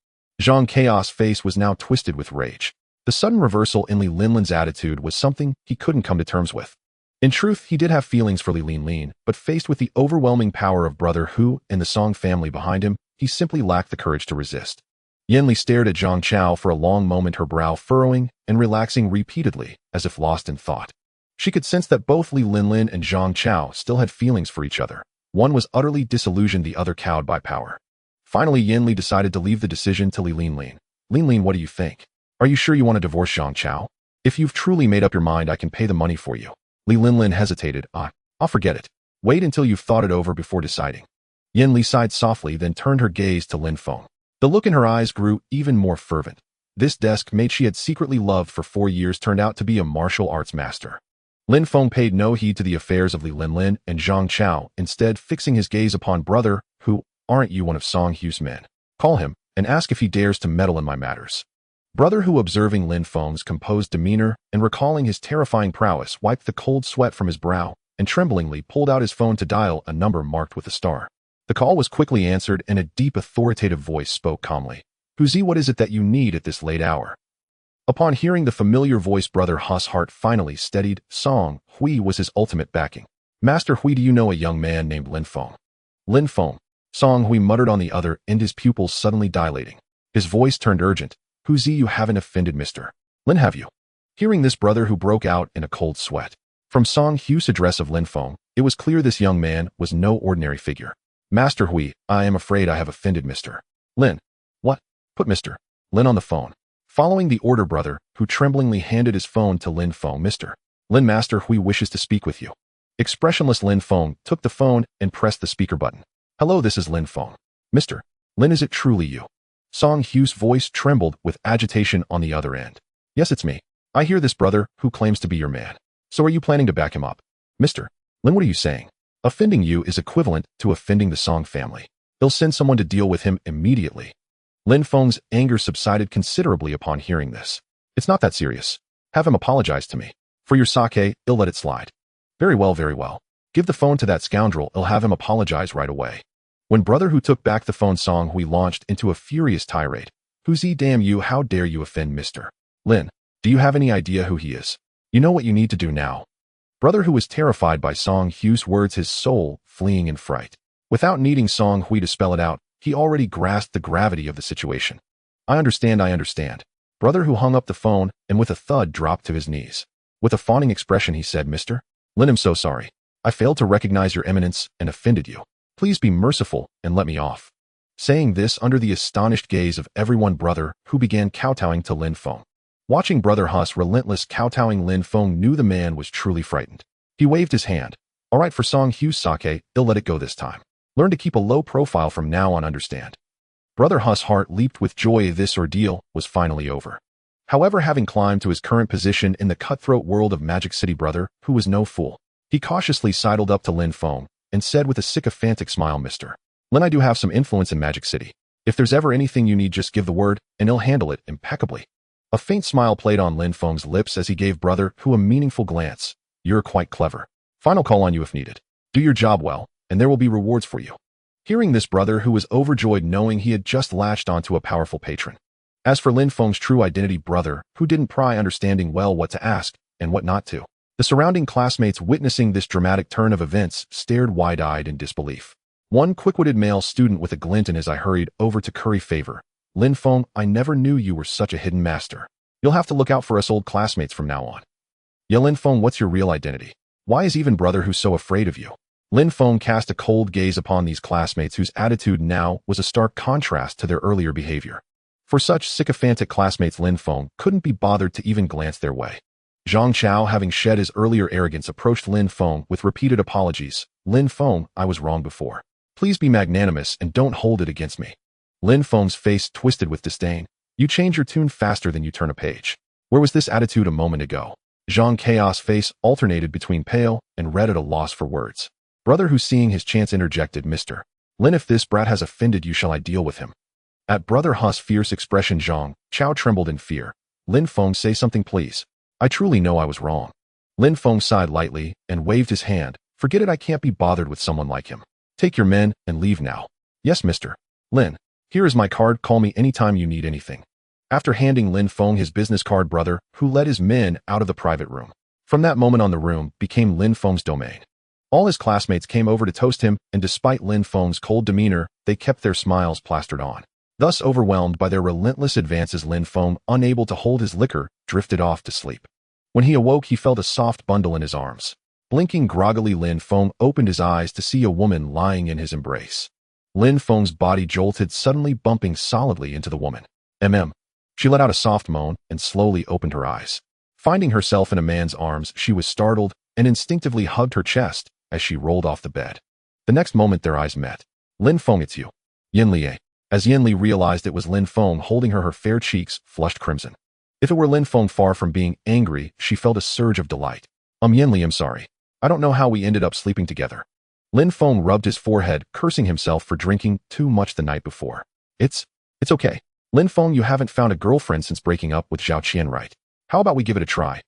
Zhang Chaos' face was now twisted with rage. The sudden reversal in Li Linlin's attitude was something he couldn't come to terms with. In truth, he did have feelings for Li Linlin, but faced with the overwhelming power of Brother Hu and the Song family behind him, he simply lacked the courage to resist. Yanli stared at Zhang Chao for a long moment, her brow furrowing and relaxing repeatedly, as if lost in thought. She could sense that both Li Linlin and Zhang Chao still had feelings for each other. One was utterly disillusioned, the other cowed by power. Finally, Yanli decided to leave the decision to Li Linlin. Linlin, what do you think? Are you sure you want to divorce Zhang Chao? If you've truly made up your mind, I can pay the money for you. Li Linlin hesitated. I'll forget it. Wait until you've thought it over before deciding. Yanli sighed softly, then turned her gaze to Lin Feng. The look in her eyes grew even more fervent. This desk mate she had secretly loved for 4 years turned out to be a martial arts master. Lin Feng paid no heed to the affairs of Li Linlin and Zhang Chao, instead fixing his gaze upon Brother Hu. Aren't you one of Song Hu's men? Call him, and ask if he dares to meddle in my matters. Brother Hu, observing Lin Feng's composed demeanor and recalling his terrifying prowess, wiped the cold sweat from his brow and tremblingly pulled out his phone to dial a number marked with a star. The call was quickly answered, and a deep, authoritative voice spoke calmly. Huzi, what is it that you need at this late hour? Upon hearing the familiar voice, Brother Hu's heart finally steadied. Song Hui was his ultimate backing. Master Hui, do you know a young man named Lin Feng? Lin Feng. Song Hui muttered on the other end, his pupils suddenly dilating. His voice turned urgent. Huzi, you haven't offended Mr. Lin, have you? Hearing this, Brother Hu broke out in a cold sweat. From Song Hu's address of Lin Feng, it was clear this young man was no ordinary figure. Master Hui, I am afraid I have offended Mr. Lin. What? Put Mr. Lin on the phone. Following the order, Brother Hu tremblingly handed his phone to Lin Feng. Mr. Lin, Master Hui wishes to speak with you. Expressionless Lin Feng took the phone and pressed the speaker button. Hello, this is Lin Feng. Mr. Lin, is it truly you? Song Hu's voice trembled with agitation on the other end. Yes, it's me. I hear this Brother Hu claims to be your man. So are you planning to back him up? Mr. Lin, what are you saying? Offending you is equivalent to offending the Song family. He'll send someone to deal with him immediately. Lin Feng's anger subsided considerably upon hearing this. It's not that serious. Have him apologize to me. For your sake, he'll let it slide. Very well, very well. Give the phone to that scoundrel, he'll have him apologize right away. When Brother Hu took back the phone, Song Hui launched into a furious tirade. Huzi, damn you, how dare you offend Mr. Lin? Do you have any idea who he is? You know what you need to do now. Brother Hu was terrified by Song Hu's words, his soul fleeing in fright. Without needing Song Hui to spell it out, he already grasped the gravity of the situation. I understand, I understand. Brother Hu hung up the phone and with a thud dropped to his knees. With a fawning expression, he said, Mr. Lin, I'm so sorry. I failed to recognize your eminence and offended you. Please be merciful and let me off. Saying this under the astonished gaze of everyone, Brother Hu began kowtowing to Lin Feng. Watching Brother Hu's relentless kowtowing, Lin Feng knew the man was truly frightened. He waved his hand. All right, for Song Hu's sake, he'll let it go this time. Learn to keep a low profile from now on, understand? Brother Hu's heart leaped with joy. This ordeal was finally over. However, having climbed to his current position in the cutthroat world of Magic City, Brother Hu was no fool. He cautiously sidled up to Lin Feng and said with a sycophantic smile, Mr. Lin, I do have some influence in Magic City. If there's ever anything you need, just give the word, and he'll handle it impeccably. A faint smile played on Lin Feng's lips as he gave Brother Hu a meaningful glance. You're quite clever. Final call on you if needed. Do your job well, and there will be rewards for you. Hearing this, Brother Hu was overjoyed, knowing he had just latched onto a powerful patron. As for Lin Feng's true identity, Brother Hu didn't pry, understanding well what to ask and what not to. The surrounding classmates, witnessing this dramatic turn of events, stared wide-eyed in disbelief. One quick-witted male student with a glint in his eye hurried over to curry favor. Lin Feng, I never knew you were such a hidden master. You'll have to look out for us old classmates from now on. Yeah, Lin Feng, what's your real identity? Why is even Brother Hu so afraid of you? Lin Feng cast a cold gaze upon these classmates whose attitude now was a stark contrast to their earlier behavior. For such sycophantic classmates, Lin Feng couldn't be bothered to even glance their way. Zhang Chao, having shed his earlier arrogance, approached Lin Feng with repeated apologies. Lin Feng, I was wrong before. Please be magnanimous and don't hold it against me. Lin Feng's face twisted with disdain. You change your tune faster than you turn a page. Where was this attitude a moment ago? Zhang Chaos' face alternated between pale and red at a loss for words. Brother, who seeing his chance interjected, Mr. Lin, if this brat has offended you, shall I deal with him? At Brother Hu's fierce expression, Zhang Chao trembled in fear. Lin Feng, say something please. I truly know I was wrong. Lin Feng sighed lightly and waved his hand. Forget it, I can't be bothered with someone like him. Take your men and leave now. Yes, Mr. Lin. Here is my card, call me anytime you need anything. After handing Lin Feng his business card, Brother Hu led his men out of the private room. From that moment on, the room became Lin Feng's domain. All his classmates came over to toast him, and despite Lin Feng's cold demeanor, they kept their smiles plastered on. Thus, overwhelmed by their relentless advances, Lin Feng, unable to hold his liquor, drifted off to sleep. When he awoke, he felt a soft bundle in his arms. Blinking groggily, Lin Feng opened his eyes to see a woman lying in his embrace. Lin Feng's body jolted, suddenly bumping solidly into the woman. She let out a soft moan and slowly opened her eyes. Finding herself in a man's arms, she was startled and instinctively hugged her chest as she rolled off the bed. The next moment, their eyes met. Lin Feng, it's you. Yinli. As Yinli realized it was Lin Feng holding her, her fair cheeks flushed crimson. If it were Lin Feng, far from being angry, she felt a surge of delight. Yinli, I'm sorry. I don't know how we ended up sleeping together. Lin Feng rubbed his forehead, cursing himself for drinking too much the night before. It's okay. Lin Feng, you haven't found a girlfriend since breaking up with Zhao Qian, right? How about we give it a try?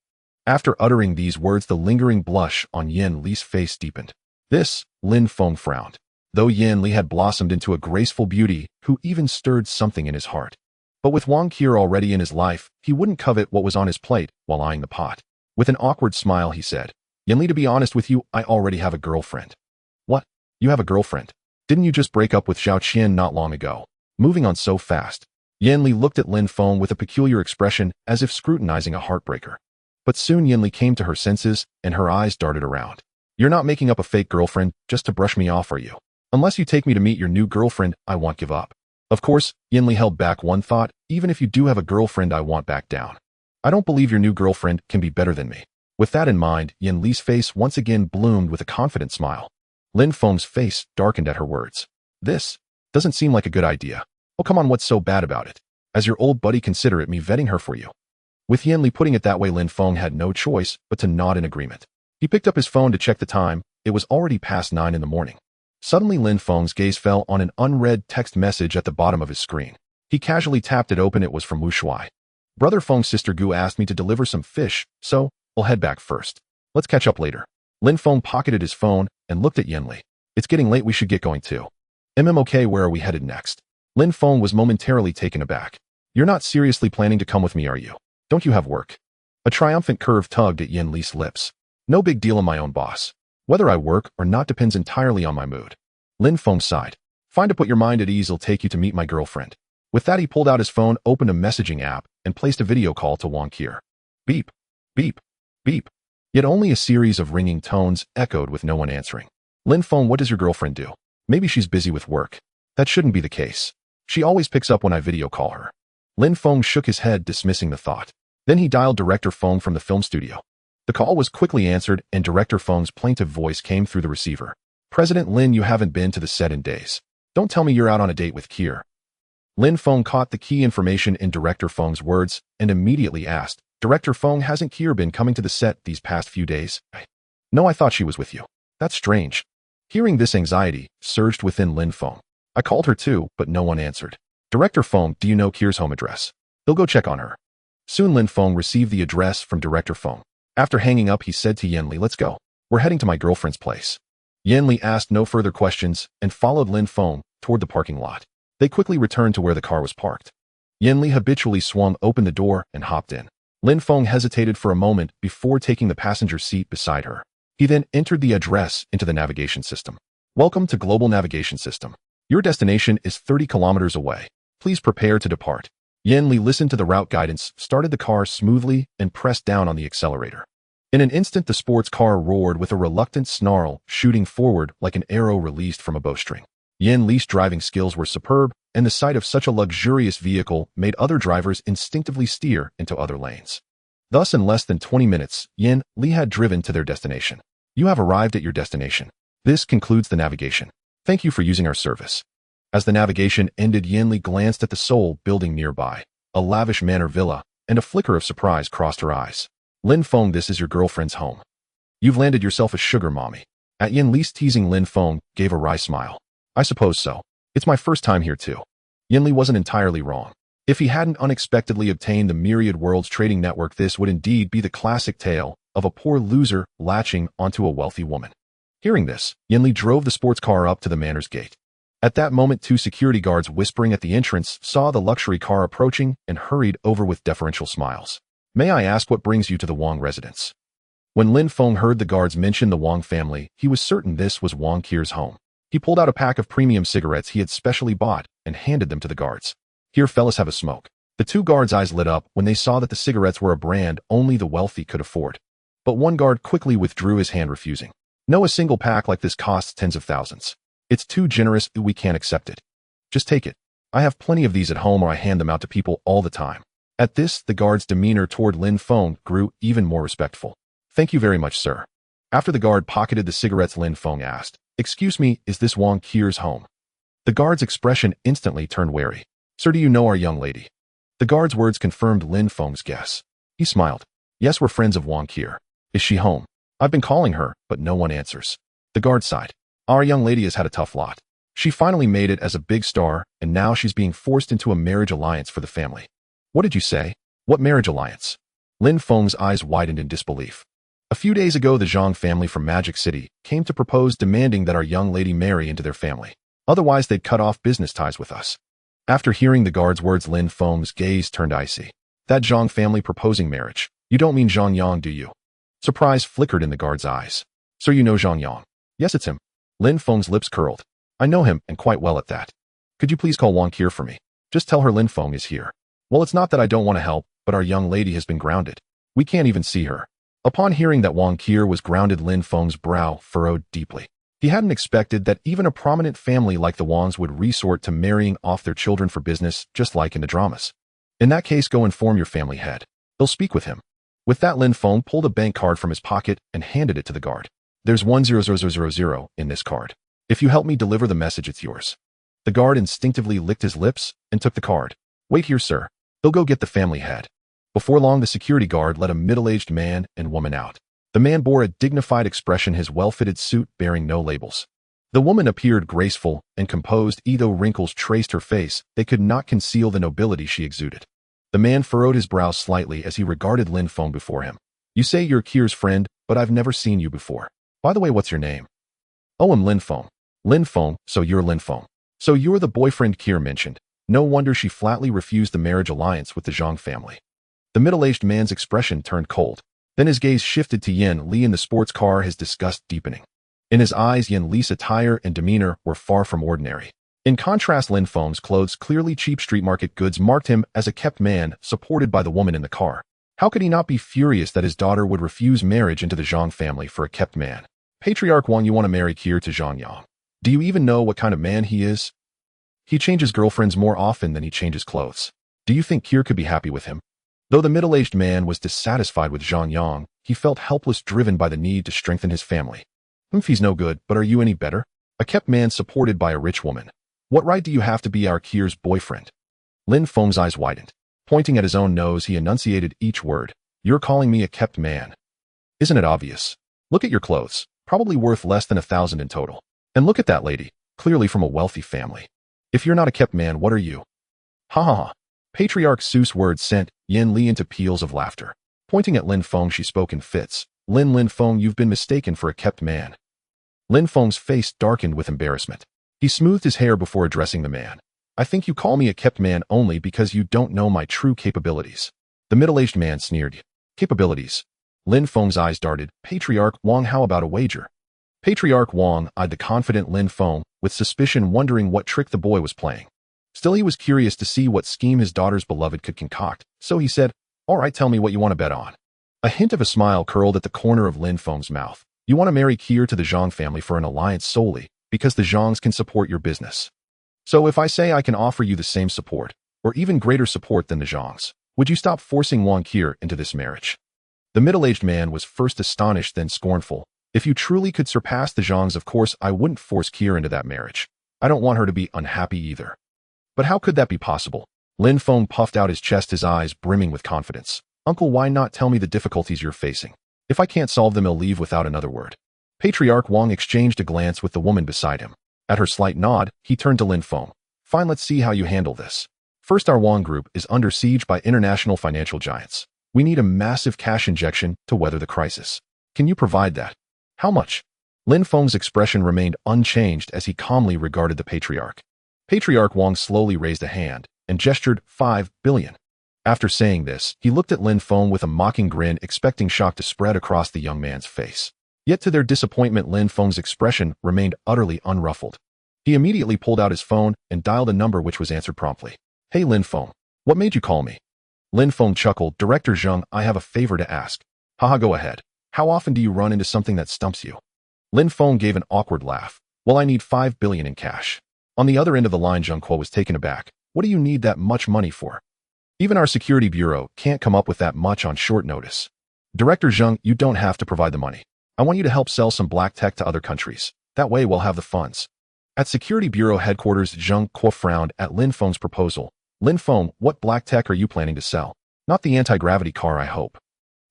After uttering these words, the lingering blush on Yin Li's face deepened. This, Lin Feng frowned. Though Yin Li had blossomed into a graceful beauty who even stirred something in his heart. But with Wang Qi already in his life, he wouldn't covet what was on his plate while eyeing the pot. With an awkward smile, he said, Yin Li, to be honest with you, I already have a girlfriend. What? You have a girlfriend? Didn't you just break up with Zhao Qian not long ago? Moving on so fast. Yin Li looked at Lin Feng with a peculiar expression, as if scrutinizing a heartbreaker. But soon Yin Li came to her senses, and her eyes darted around. You're not making up a fake girlfriend just to brush me off, are you? Unless you take me to meet your new girlfriend, I won't give up. Of course, Yin Li held back one thought, even if you do have a girlfriend, I won't back down. I don't believe your new girlfriend can be better than me. With that in mind, Yin Li's face once again bloomed with a confident smile. Lin Feng's face darkened at her words. This doesn't seem like a good idea. Oh, come on, what's so bad about it? As your old buddy, consider it me vetting her for you. With Yin Li putting it that way, Lin Feng had no choice but to nod in agreement. He picked up his phone to check the time. It was already past 9 in the morning. Suddenly, Lin Feng's gaze fell on an unread text message at the bottom of his screen. He casually tapped it open. It was from Wu Shuai. Brother Feng's sister Gu asked me to deliver some fish, so I'll head back first. Let's catch up later. Lin Feng pocketed his phone and looked at Yin Li. It's getting late, we should get going too. Okay, where are we headed next? Lin Feng was momentarily taken aback. You're not seriously planning to come with me, are you? Don't you have work? A triumphant curve tugged at Yin Li's lips. No big deal, I'm my own boss. Whether I work or not depends entirely on my mood. Lin Feng sighed. Fine, to put your mind at ease, I'll take you to meet my girlfriend. With that, he pulled out his phone, opened a messaging app, and placed a video call to Wang Qi. Beep, beep, beep. Yet only a series of ringing tones echoed with no one answering. Lin Feng, what does your girlfriend do? Maybe she's busy with work. That shouldn't be the case. She always picks up when I video call her. Lin Feng shook his head, dismissing the thought. Then he dialed Director Feng from the film studio. The call was quickly answered, and Director Feng's plaintive voice came through the receiver. President Lin, you haven't been to the set in days. Don't tell me you're out on a date with Kier. Lin Feng caught the key information in Director Feng's words and immediately asked, Director Feng, hasn't Kier been coming to the set these past few days? No, I thought she was with you. That's strange. Hearing this, anxiety surged within Lin Feng. I called her too, but no one answered. Director Feng, do you know Kier's home address? They'll go check on her. Soon Lin Feng received the address from Director Feng. After hanging up, he said to Yin Li, let's go. We're heading to my girlfriend's place. Yin Li asked no further questions and followed Lin Feng toward the parking lot. They quickly returned to where the car was parked. Yin Li habitually swung open the door and hopped in. Lin Feng hesitated for a moment before taking the passenger seat beside her. He then entered the address into the navigation system. Welcome to Global Navigation System. Your destination is 30 kilometers away. Please prepare to depart. Yin Li listened to the route guidance, started the car smoothly, and pressed down on the accelerator. In an instant, the sports car roared with a reluctant snarl, shooting forward like an arrow released from a bowstring. Yin Li's driving skills were superb, and the sight of such a luxurious vehicle made other drivers instinctively steer into other lanes. Thus, in less than 20 minutes, Yin Li had driven to their destination. You have arrived at your destination. This concludes the navigation. Thank you for using our service. As the navigation ended, Yin Li glanced at the Seoul building nearby, a lavish manor villa, and a flicker of surprise crossed her eyes. Lin Feng, this is your girlfriend's home. You've landed yourself a sugar mommy. At Yin Li's teasing, Lin Feng gave a wry smile. I suppose so. It's my first time here too. Yin Li wasn't entirely wrong. If he hadn't unexpectedly obtained the Myriad Worlds trading network, this would indeed be the classic tale of a poor loser latching onto a wealthy woman. Hearing this, Yin Li drove the sports car up to the manor's gate. At that moment, two security guards whispering at the entrance saw the luxury car approaching and hurried over with deferential smiles. May I ask what brings you to the Wang residence? When Lin Feng heard the guards mention the Wang family, he was certain this was Wang Qir's home. He pulled out a pack of premium cigarettes he had specially bought and handed them to the guards. Here, fellas, have a smoke. The two guards' eyes lit up when they saw that the cigarettes were a brand only the wealthy could afford. But one guard quickly withdrew his hand, refusing. No, a single pack like this costs tens of thousands. It's too generous, we can't accept it. Just take it. I have plenty of these at home, or I hand them out to people all the time. At this, the guard's demeanor toward Lin Feng grew even more respectful. Thank you very much, sir. After the guard pocketed the cigarettes, Lin Feng asked, Excuse me, is this Wang Qir's home? The guard's expression instantly turned wary. Sir, do you know our young lady? The guard's words confirmed Lin Feng's guess. He smiled. Yes, we're friends of Wang Qir. Is she home? I've been calling her, but no one answers. The guard sighed. Our young lady has had a tough lot. She finally made it as a big star, and now she's being forced into a marriage alliance for the family. What did you say? What marriage alliance? Lin Feng's eyes widened in disbelief. A few days ago, the Zhang family from Magic City came to propose, demanding that our young lady marry into their family. Otherwise, they'd cut off business ties with us. After hearing the guard's words, Lin Feng's gaze turned icy. That Zhang family proposing marriage? You don't mean Zhang Yang, do you? Surprise flickered in the guard's eyes. Sir, you know Zhang Yang? Yes, it's him. Lin Feng's lips curled. I know him, and quite well at that. Could you please call Wang Qir for me? Just tell her Lin Feng is here. Well, it's not that I don't want to help, but our young lady has been grounded. We can't even see her. Upon hearing that Wang Qir was grounded, Lin Feng's brow furrowed deeply. He hadn't expected that even a prominent family like the Wangs would resort to marrying off their children for business, just like in the dramas. In that case, go inform your family head. They'll speak with him. With that, Lin Feng pulled a bank card from his pocket and handed it to the guard. There's 100,000 in this card. If you help me deliver the message, it's yours. The guard instinctively licked his lips and took the card. Wait here, sir. They'll go get the family head. Before long, the security guard let a middle-aged man and woman out. The man bore a dignified expression, his well-fitted suit bearing no labels. The woman appeared graceful and composed, though wrinkles traced her face, they could not conceal the nobility she exuded. The man furrowed his brow slightly as he regarded Lin Feng before him. You say you're Qir's friend, but I've never seen you before. By the way, what's your name? Oh, I'm Lin Feng. Lin Feng, so you're Lin Feng. So you're the boyfriend Qir mentioned. No wonder she flatly refused the marriage alliance with the Zhang family. The middle-aged man's expression turned cold. Then his gaze shifted to Yin Li in the sports car, his disgust deepening. In his eyes, Yin Li's attire and demeanor were far from ordinary. In contrast, Lin Feng's clothes, clearly cheap street market goods, marked him as a kept man, supported by the woman in the car. How could he not be furious that his daughter would refuse marriage into the Zhang family for a kept man? Patriarch Wang, you want to marry Qir to Zhang Yang. Do you even know what kind of man he is? He changes girlfriends more often than he changes clothes. Do you think Qir could be happy with him? Though the middle-aged man was dissatisfied with Zhang Yang, he felt helpless, driven by the need to strengthen his family. He's no good, but are you any better? A kept man supported by a rich woman. What right do you have to be our Qir's boyfriend? Lin Feng's eyes widened. Pointing at his own nose, he enunciated each word. You're calling me a kept man. Isn't it obvious? Look at your clothes, probably worth less than 1,000 in total. And look at that lady, clearly from a wealthy family. If you're not a kept man, what are you? Ha ha ha. Patriarch Seuss words sent Yin Li into peals of laughter. Pointing at Lin Feng, she spoke in fits. Lin Feng, you've been mistaken for a kept man. Lin Feng's face darkened with embarrassment. He smoothed his hair before addressing the man. I think you call me a kept man only because you don't know my true capabilities. The middle-aged man sneered. Capabilities? Lin Feng's eyes darted. Patriarch Wang, how about a wager? Patriarch Wang eyed the confident Lin Feng with suspicion, wondering what trick the boy was playing. Still, he was curious to see what scheme his daughter's beloved could concoct, so he said, all right, tell me what you want to bet on. A hint of a smile curled at the corner of Lin Feng's mouth. You want to marry Qir to the Zhang family for an alliance solely because the Zhangs can support your business. So if I say I can offer you the same support, or even greater support than the Zhangs, would you stop forcing Wang Qir into this marriage? The middle-aged man was first astonished, then scornful. If you truly could surpass the Zhangs, of course I wouldn't force Qir into that marriage. I don't want her to be unhappy either. But how could that be possible? Lin Feng puffed out his chest, his eyes brimming with confidence. Uncle, why not tell me the difficulties you're facing? If I can't solve them, I'll leave without another word. Patriarch Wang exchanged a glance with the woman beside him. At her slight nod, he turned to Lin Feng. Fine, let's see how you handle this. First, our Wang Group is under siege by international financial giants. We need a massive cash injection to weather the crisis. Can you provide that? How much? Lin Feng's expression remained unchanged as he calmly regarded the patriarch. Patriarch Wang slowly raised a hand and gestured 5 billion. After saying this, he looked at Lin Feng with a mocking grin, expecting shock to spread across the young man's face. Yet to their disappointment, Lin Feng's expression remained utterly unruffled. He immediately pulled out his phone and dialed a number which was answered promptly. Hey Lin Feng, what made you call me? Lin Feng chuckled. Director Zheng, I have a favor to ask. Haha, go ahead. How often do you run into something that stumps you? Lin Feng gave an awkward laugh. Well, I need 5 billion in cash. On the other end of the line, Zheng Kuo was taken aback. What do you need that much money for? Even our security bureau can't come up with that much on short notice. Director Zheng, you don't have to provide the money. I want you to help sell some black tech to other countries. That way we'll have the funds. At Security Bureau headquarters, Zheng Kuo frowned at Lin Feng's proposal. Lin Feng, what black tech are you planning to sell? Not the anti-gravity car, I hope.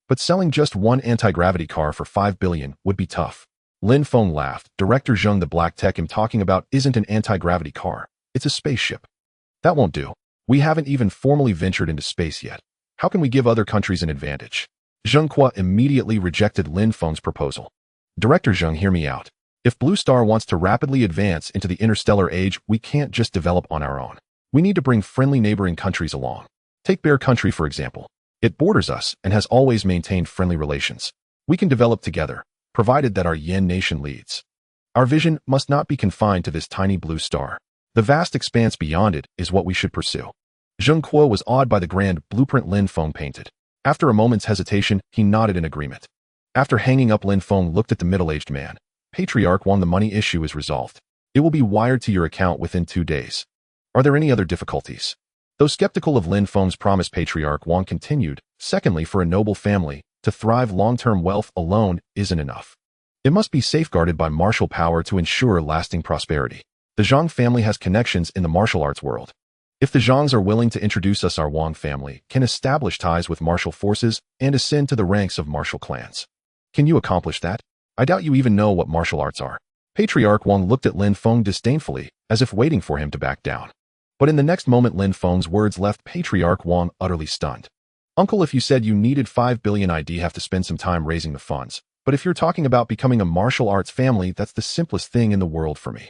But selling just one anti-gravity car for 5 billion would be tough. Lin Feng laughed. Director Zheng, the black tech I'm talking about isn't an anti-gravity car. It's a spaceship. That won't do. We haven't even formally ventured into space yet. How can we give other countries an advantage? Zheng Kuo immediately rejected Lin Feng's proposal. Director Zheng, hear me out. If Blue Star wants to rapidly advance into the interstellar age, we can't just develop on our own. We need to bring friendly neighboring countries along. Take Bear Country, for example. It borders us and has always maintained friendly relations. We can develop together, provided that our Yen nation leads. Our vision must not be confined to this tiny blue star. The vast expanse beyond it is what we should pursue. Zheng Kuo was awed by the grand blueprint Lin Feng painted. After a moment's hesitation, he nodded in agreement. After hanging up, Lin Feng looked at the middle-aged man. Patriarch Wang, the money issue is resolved. It will be wired to your account within 2 days. Are there any other difficulties? Though skeptical of Lin Feng's promise, Patriarch Wang continued, secondly, for a noble family to thrive, long-term wealth alone isn't enough. It must be safeguarded by martial power to ensure lasting prosperity. The Zhang family has connections in the martial arts world. If the Zhangs are willing to introduce us, our Wang family can establish ties with martial forces and ascend to the ranks of martial clans. Can you accomplish that? I doubt you even know what martial arts are. Patriarch Wang looked at Lin Feng disdainfully, as if waiting for him to back down. But in the next moment, Lin Feng's words left Patriarch Wang utterly stunned. Uncle, if you said you needed 5 billion, I'd have to spend some time raising the funds. But if you're talking about becoming a martial arts family, that's the simplest thing in the world for me.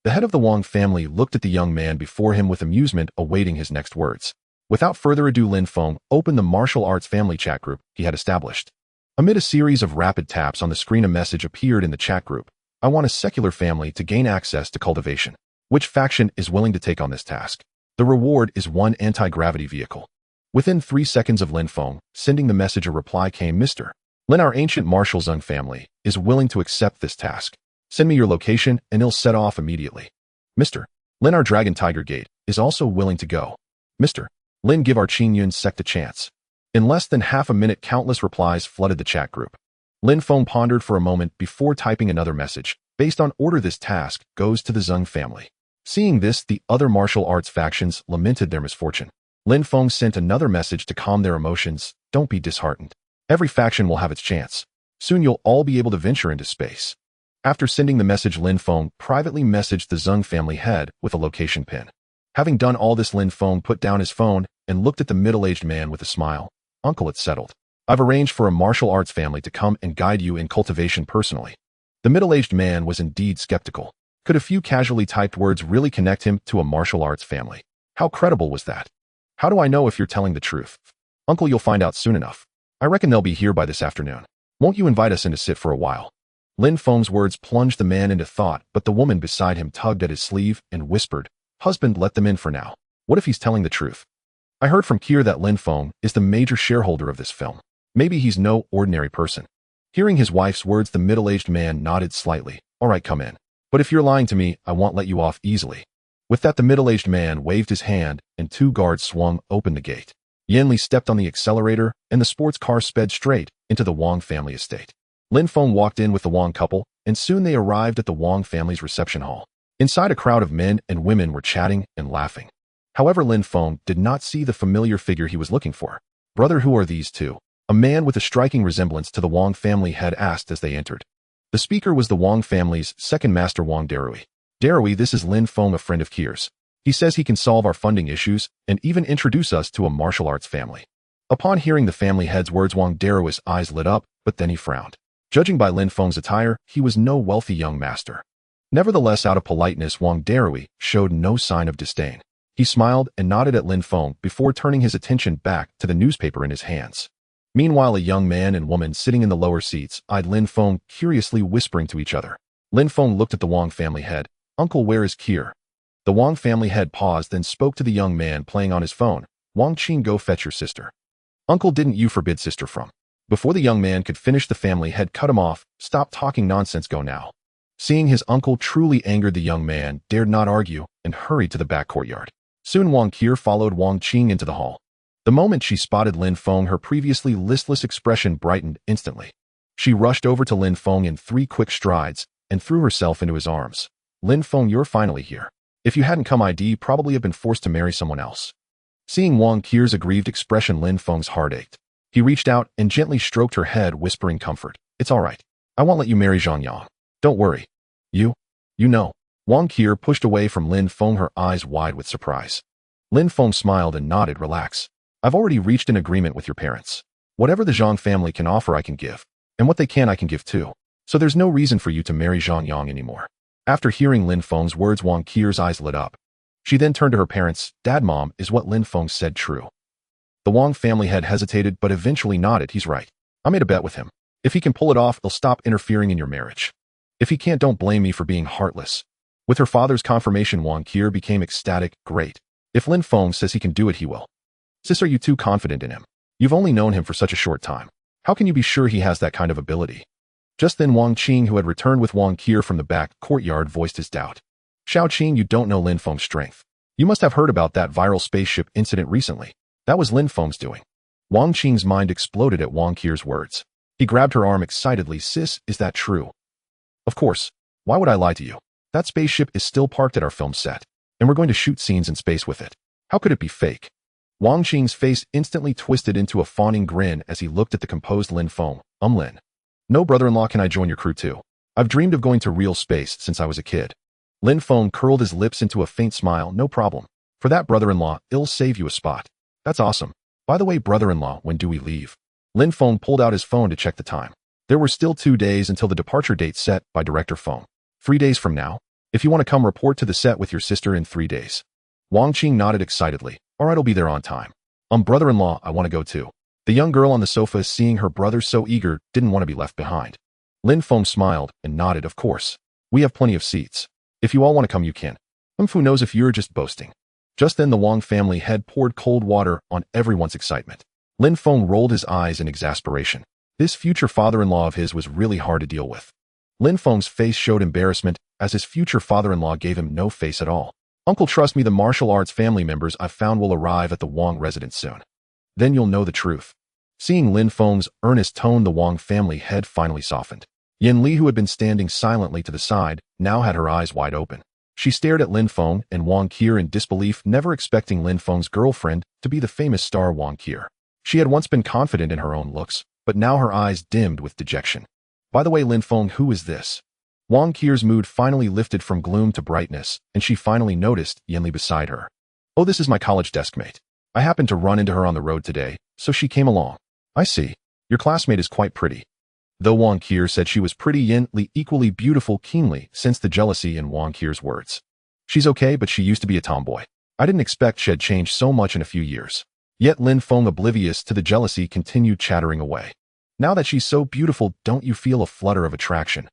The head of the Wang family looked at the young man before him with amusement, awaiting his next words. Without further ado, Lin Feng opened the martial arts family chat group he had established. Amid a series of rapid taps on the screen, a message appeared in the chat group. I want a secular family to gain access to cultivation. Which faction is willing to take on this task? The reward is 1 anti-gravity vehicle. Within 3 seconds of Lin Feng sending the message, a reply came. Mr. Lin, our ancient martial Zheng family is willing to accept this task. Send me your location and it'll set off immediately. Mr. Lin, our Dragon Tiger Gate is also willing to go. Mr. Lin, give our Qingyun sect a chance. In less than half a minute, countless replies flooded the chat group. Lin Feng pondered for a moment before typing another message. Based on order, this task goes to the Zheng family. Seeing this, the other martial arts factions lamented their misfortune. Lin Feng sent another message to calm their emotions. Don't be disheartened. Every faction will have its chance. Soon you'll all be able to venture into space. After sending the message, Lin Feng privately messaged the Zheng family head with a location pin. Having done all this, Lin Feng put down his phone and looked at the middle-aged man with a smile. Uncle, it's settled. I've arranged for a martial arts family to come and guide you in cultivation personally. The middle-aged man was indeed skeptical. Could a few casually typed words really connect him to a martial arts family? How credible was that? How do I know if you're telling the truth? Uncle, you'll find out soon enough. I reckon they'll be here by this afternoon. Won't you invite us in to sit for a while? Lin Feng's words plunged the man into thought, but the woman beside him tugged at his sleeve and whispered, Husband, let them in for now. What if he's telling the truth? I heard from Kier that Lin Feng is the major shareholder of this film. Maybe he's no ordinary person. Hearing his wife's words, the middle-aged man nodded slightly. All right, come in. But if you're lying to me, I won't let you off easily. With that, the middle-aged man waved his hand, and 2 guards swung open the gate. Yanli stepped on the accelerator, and the sports car sped straight into the Wang family estate. Lin Feng walked in with the Wang couple, and soon they arrived at the Wang family's reception hall. Inside, a crowd of men and women were chatting and laughing. However, Lin Feng did not see the familiar figure he was looking for. "Brother, who are these two?" A man with a striking resemblance to the Wang family had asked as they entered. The speaker was the Wang family's second master, Wang Darui. "Darui, this is Lin Feng, a friend of Kier's. He says he can solve our funding issues and even introduce us to a martial arts family." Upon hearing the family head's words, Wang Darui's eyes lit up, but then he frowned. Judging by Lin Feng's attire, he was no wealthy young master. Nevertheless, out of politeness, Wang Darui showed no sign of disdain. He smiled and nodded at Lin Feng before turning his attention back to the newspaper in his hands. Meanwhile, a young man and woman sitting in the lower seats eyed Lin Feng, curiously whispering to each other. Lin Feng looked at the Wang family head. "Uncle, where is Kier?" The Wang family head paused, then spoke to the young man playing on his phone. "Wang Qing, go fetch your sister." "Uncle, didn't you forbid sister from?" Before the young man could finish, the family head cut him off. "Stop talking nonsense, go now." Seeing his uncle truly angered, the young man dared not argue and hurried to the back courtyard. Soon Wang Qier followed Wang Qing into the hall. The moment she spotted Lin Feng, her previously listless expression brightened instantly. She rushed over to Lin Feng in 3 quick strides and threw herself into his arms. "Lin Feng, you're finally here. If you hadn't come, I'd probably have been forced to marry someone else." Seeing Wang Qier's aggrieved expression, Lin Feng's heart ached. He reached out and gently stroked her head, whispering comfort. "It's all right. I won't let you marry Zhang Yang. Don't worry. You know." Wang Qier pushed away from Lin Feng, her eyes wide with surprise. Lin Feng smiled and nodded. "Relax. I've already reached an agreement with your parents. Whatever the Zhang family can offer, I can give. And what they can, I can give too. So there's no reason for you to marry Zhang Yang anymore." After hearing Lin Feng's words, Wang Qier's eyes lit up. She then turned to her parents. "Dad, Mom, is what Lin Feng said true?" The Wang family had hesitated, but eventually nodded. "He's right. I made a bet with him. If he can pull it off, he'll stop interfering in your marriage. If he can't, don't blame me for being heartless." With her father's confirmation, Wang Qier became ecstatic. "Great. If Lin Feng says he can do it, he will." "Sis, are you too confident in him? You've only known him for such a short time. How can you be sure he has that kind of ability?" Just then, Wang Qing, who had returned with Wang Qier from the back courtyard, voiced his doubt. "Xiao Qing, you don't know Lin Feng's strength. You must have heard about that viral spaceship incident recently. That was Lin Feng's doing." Wang Qing's mind exploded at Wang Qier's words. He grabbed her arm excitedly. "Sis, is that true?" "Of course. Why would I lie to you? That spaceship is still parked at our film set, and we're going to shoot scenes in space with it. How could it be fake?" Wang Qing's face instantly twisted into a fawning grin as he looked at the composed Lin Feng. Lin. No, brother-in-law, can I join your crew too? I've dreamed of going to real space since I was a kid." Lin Feng curled his lips into a faint smile. "No problem. For that, brother-in-law, it'll save you a spot." "That's awesome. By the way, brother-in-law, when do we leave?" Lin Feng pulled out his phone to check the time. There were still 2 days until the departure date set by Director Feng. 3 days from now? If you want to come report to the set with your sister in 3 days. Wang Qing nodded excitedly. "All right, I'll be there on time." Brother-in-law, I want to go too." The young girl on the sofa, seeing her brother so eager, didn't want to be left behind. Lin Feng smiled and nodded. "Of course. We have plenty of seats. If you all want to come, you can. Fu knows if you're just boasting." Just then, the Wang family head poured cold water on everyone's excitement. Lin Feng rolled his eyes in exasperation. This future father-in-law of his was really hard to deal with. Lin Feng's face showed embarrassment as his future father-in-law gave him no face at all. "Uncle, trust me, the martial arts family members I've found will arrive at the Wang residence soon. Then you'll know the truth." Seeing Lin Feng's earnest tone, the Wang family head finally softened. Yin Li, who had been standing silently to the side, now had her eyes wide open. She stared at Lin Feng and Wang Qier in disbelief, never expecting Lin Feng's girlfriend to be the famous star Wang Qier. She had once been confident in her own looks, but now her eyes dimmed with dejection. "By the way, Lin Feng, who is this?" Wang Qier's mood finally lifted from gloom to brightness, and she finally noticed Yin Li beside her. "Oh, this is my college deskmate. I happened to run into her on the road today, so she came along." "I see. Your classmate is quite pretty." Though Wang Qier said she was pretty, Yin Li, equally beautiful, keenly sensed the jealousy in Wang Qier's words. "She's okay, but she used to be a tomboy. I didn't expect she'd changed so much in a few years." Yet Lin Feng, oblivious to the jealousy, continued chattering away. "Now that she's so beautiful, don't you feel a flutter of attraction?"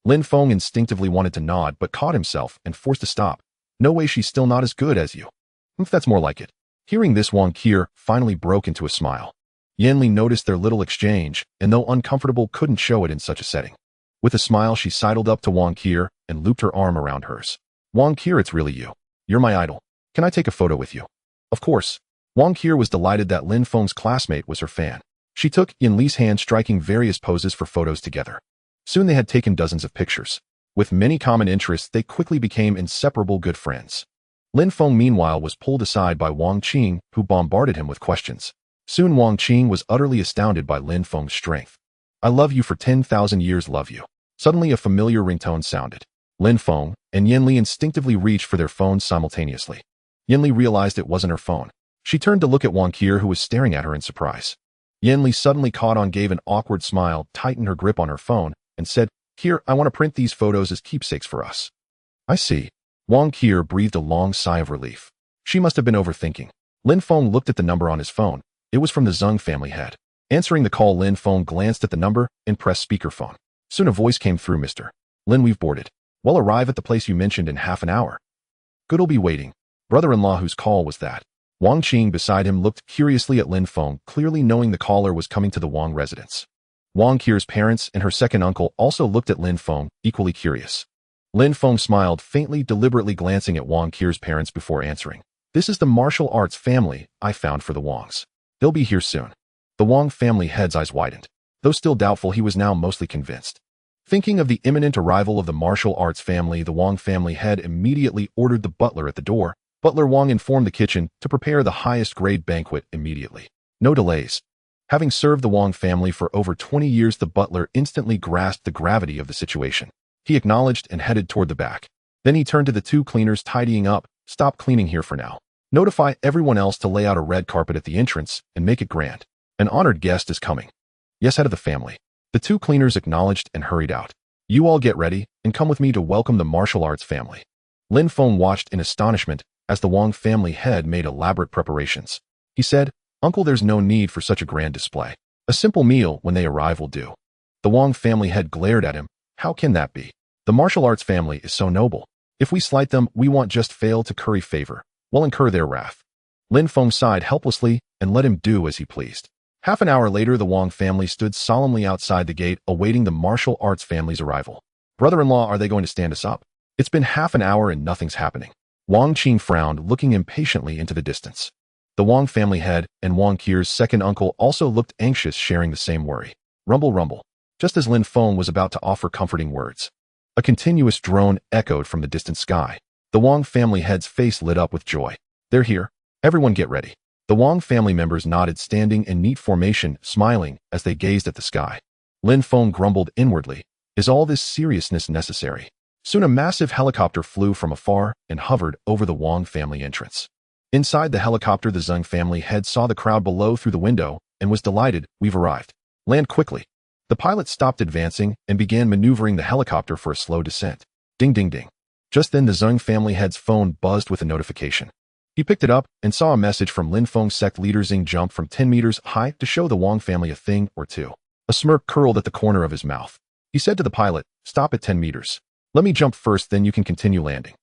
Lin Feng instinctively wanted to nod, but caught himself and forced to stop. "No way, she's still not as good as you." That's more like it." Hearing this, Wang Qier finally broke into a smile. Yin Li noticed their little exchange, and though uncomfortable, couldn't show it in such a setting. With a smile, she sidled up to Wang Qier and looped her arm around hers. "Wang Qier, it's really you. You're my idol. Can I take a photo with you?" "Of course." Wang Qier was delighted that Lin Feng's classmate was her fan. She took Yin Li's hand, striking various poses for photos together. Soon they had taken dozens of pictures. With many common interests, they quickly became inseparable good friends. Lin Feng meanwhile was pulled aside by Wang Qing, who bombarded him with questions. Soon Wang Qing was utterly astounded by Lin Feng's strength. I love you for 10,000 years, love you. Suddenly a familiar ringtone sounded. Lin Feng and Yanli instinctively reached for their phones simultaneously. Yanli realized it wasn't her phone. She turned to look at Wang Qing, who was staring at her in surprise. Yanli suddenly caught on, gave an awkward smile, tightened her grip on her phone, and said, "Here, I want to print these photos as keepsakes for us." "I see." Wang Qing breathed a long sigh of relief. She must have been overthinking. Lin Feng looked at the number on his phone. It was from the Zeng family head. Answering the call, Lin Feng glanced at the number and pressed speakerphone. Soon a voice came through. "Mr. Lin, we've boarded. We'll arrive at the place you mentioned in half an hour." "Good'll be waiting." Brother-in-law, whose call was that? Wang Qing beside him looked curiously at Lin Feng, clearly knowing the caller was coming to the Wang residence. Wang Qing's parents and her second uncle also looked at Lin Feng, equally curious. Lin Feng smiled faintly, deliberately glancing at Wang Qing's parents before answering. "This is the martial arts family I found for the Wangs. They'll be here soon." The Wang family head's eyes widened. Though still doubtful, he was now mostly convinced. Thinking of the imminent arrival of the martial arts family, the Wang family head immediately ordered the butler at the door. Butler Wang informed the kitchen to prepare the highest-grade banquet immediately. No delays. Having served the Wang family for over 20 years, the butler instantly grasped the gravity of the situation. He acknowledged and headed toward the back. Then he turned to the two cleaners tidying up. "Stop cleaning here for now. Notify everyone else to lay out a red carpet at the entrance and make it grand. An honored guest is coming." "Yes, head of the family." The two cleaners acknowledged and hurried out. "You all get ready and come with me to welcome the martial arts family." Lin Feng watched in astonishment as the Wang family head made elaborate preparations. He said, "Uncle, there's no need for such a grand display. A simple meal when they arrive will do." The Wang family head glared at him. "How can that be? The martial arts family is so noble. If we slight them, we won't just fail to curry favor, we'll incur their wrath." Lin Feng sighed helplessly and let him do as he pleased. Half an hour later, the Wang family stood solemnly outside the gate, awaiting the martial arts family's arrival. "Brother-in-law, are they going to stand us up? It's been half an hour and nothing's happening." Wang Qing frowned, looking impatiently into the distance. The Wang family head and Wang Qing's second uncle also looked anxious, sharing the same worry. Rumble, rumble. Just as Lin Feng was about to offer comforting words, a continuous drone echoed from the distant sky. The Wang family head's face lit up with joy. "They're here. Everyone get ready." The Wang family members nodded, standing in neat formation, smiling as they gazed at the sky. Lin Feng grumbled inwardly, "Is all this seriousness necessary?" Soon a massive helicopter flew from afar and hovered over the Wang family entrance. Inside the helicopter, the Zeng family head saw the crowd below through the window and was delighted. "We've arrived. Land quickly." The pilot stopped advancing and began maneuvering the helicopter for a slow descent. Ding, ding, ding. Just then the Zeng family head's phone buzzed with a notification. He picked it up and saw a message from Lin Feng's sect leader. Zeng jumped from 10 meters high to show the Wang family a thing or two. A smirk curled at the corner of his mouth. He said to the pilot, "Stop at 10 meters. Let me jump first, then you can continue landing."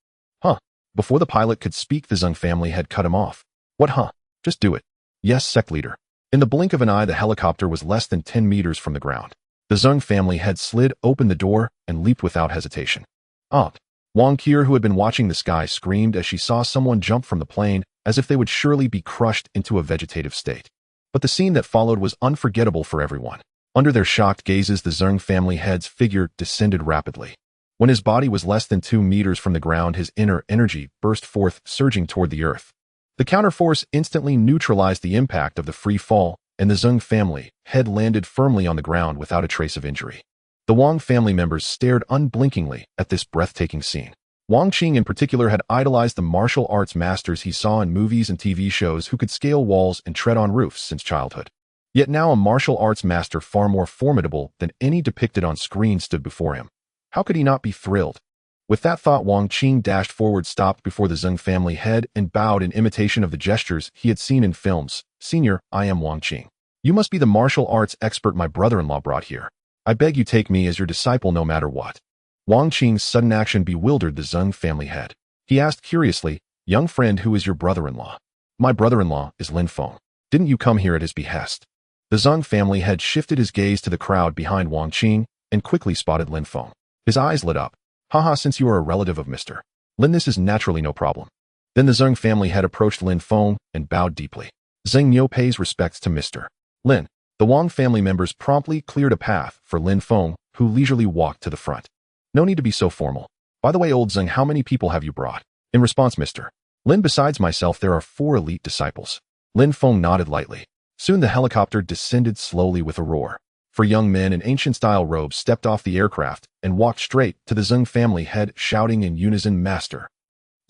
"Huh?" Before the pilot could speak, the Zeng family had cut him off. "What, huh? Just do it." "Yes, sect leader." In the blink of an eye, the helicopter was less than 10 meters from the ground. The Zeng family had slid open the door and leaped without hesitation. "Ah!" Wang Qing, who had been watching the sky, screamed as she saw someone jump from the plane, as if they would surely be crushed into a vegetative state. But the scene that followed was unforgettable for everyone. Under their shocked gazes, the Zeng family head's figure descended rapidly. When his body was less than 2 meters from the ground, his inner energy burst forth, surging toward the earth. The counterforce instantly neutralized the impact of the free fall, and the Zeng family head landed firmly on the ground without a trace of injury. The Wang family members stared unblinkingly at this breathtaking scene. Wang Qing in particular had idolized the martial arts masters he saw in movies and TV shows who could scale walls and tread on roofs since childhood. Yet now a martial arts master far more formidable than any depicted on screen stood before him. How could he not be thrilled? With that thought, Wang Qing dashed forward, stopped before the Zeng family head, and bowed in imitation of the gestures he had seen in films. "Senior, I am Wang Qing. You must be the martial arts expert my brother-in-law brought here. I beg you take me as your disciple no matter what." Wang Qing's sudden action bewildered the Zeng family head. He asked curiously, "Young friend, who is your brother-in-law?" "My brother-in-law is Lin Feng. Didn't you come here at his behest?" The Zeng family head shifted his gaze to the crowd behind Wang Qing and quickly spotted Lin Feng. His eyes lit up. "Haha, since you are a relative of Mr. Lin, this is naturally no problem." Then the Zeng family head approached Lin Feng and bowed deeply. "Zeng Niu pays respects to Mr. Lin." The Wang family members promptly cleared a path for Lin Feng, who leisurely walked to the front. "No need to be so formal. By the way, old Zeng, how many people have you brought?" In response, Mr. Lin, besides myself, there are 4 elite disciples. Lin Feng nodded lightly. Soon the helicopter descended slowly with a roar. 4 young men in ancient-style robes stepped off the aircraft and walked straight to the Zeng family head, shouting in unison, "Master."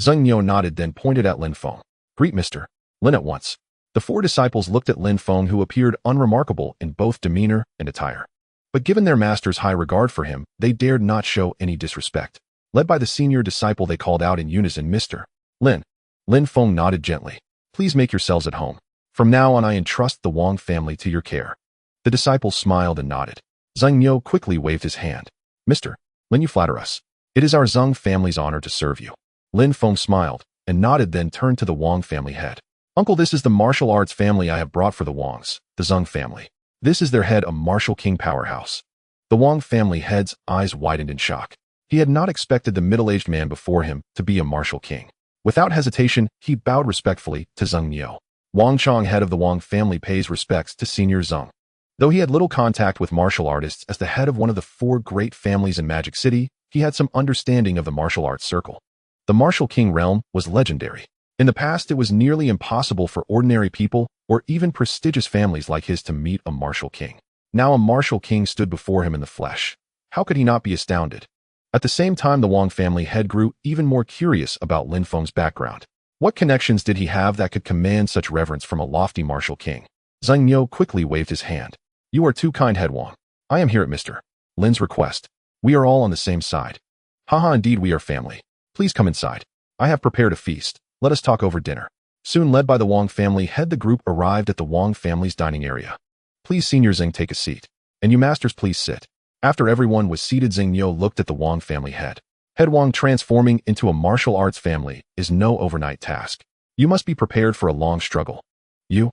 Zeng Niu nodded, then pointed at Lin Feng. "Greet Mr. Lin at once." The 4 disciples looked at Lin Feng, who appeared unremarkable in both demeanor and attire. But given their master's high regard for him, they dared not show any disrespect. Led by the senior disciple, they called out in unison, "Mr. Lin." Lin Feng nodded gently. "Please make yourselves at home. From now on, I entrust the Wang family to your care." The disciples smiled and nodded. Zeng Niu quickly waved his hand. "Mr. Lin, you flatter us. It is our Zeng family's honor to serve you." Lin Feng smiled and nodded, then turned to the Wang family head. "Uncle, this is the martial arts family I have brought for the Wangs, the Zeng family. This is their head, a martial king powerhouse." The Wang family head's eyes widened in shock. He had not expected the middle-aged man before him to be a martial king. Without hesitation, he bowed respectfully to Zeng Niu. Wang Chong, head of the Wang family, pays respects to Senior Zeng. Though he had little contact with martial artists, as the head of one of the 4 great families in Magic City, he had some understanding of the martial arts circle. The martial king realm was legendary. In the past, it was nearly impossible for ordinary people or even prestigious families like his to meet a martial king. Now a martial king stood before him in the flesh. How could he not be astounded? At the same time, the Wang family head grew even more curious about Lin Feng's background. What connections did he have that could command such reverence from a lofty martial king? Zeng Niu quickly waved his hand. "You are too kind, head Wang. I am here at Mr. Lin's request. We are all on the same side." "Haha, indeed we are family. Please come inside. I have prepared a feast. Let us talk over dinner." Soon, led by the Wang family head, the group arrived at the Wang family's dining area. "Please, Senior Zeng, take a seat. And you masters, please sit." After everyone was seated, Zeng Niu looked at the Wang family head. "Head Wang, transforming into a martial arts family is no overnight task. You must be prepared for a long struggle." You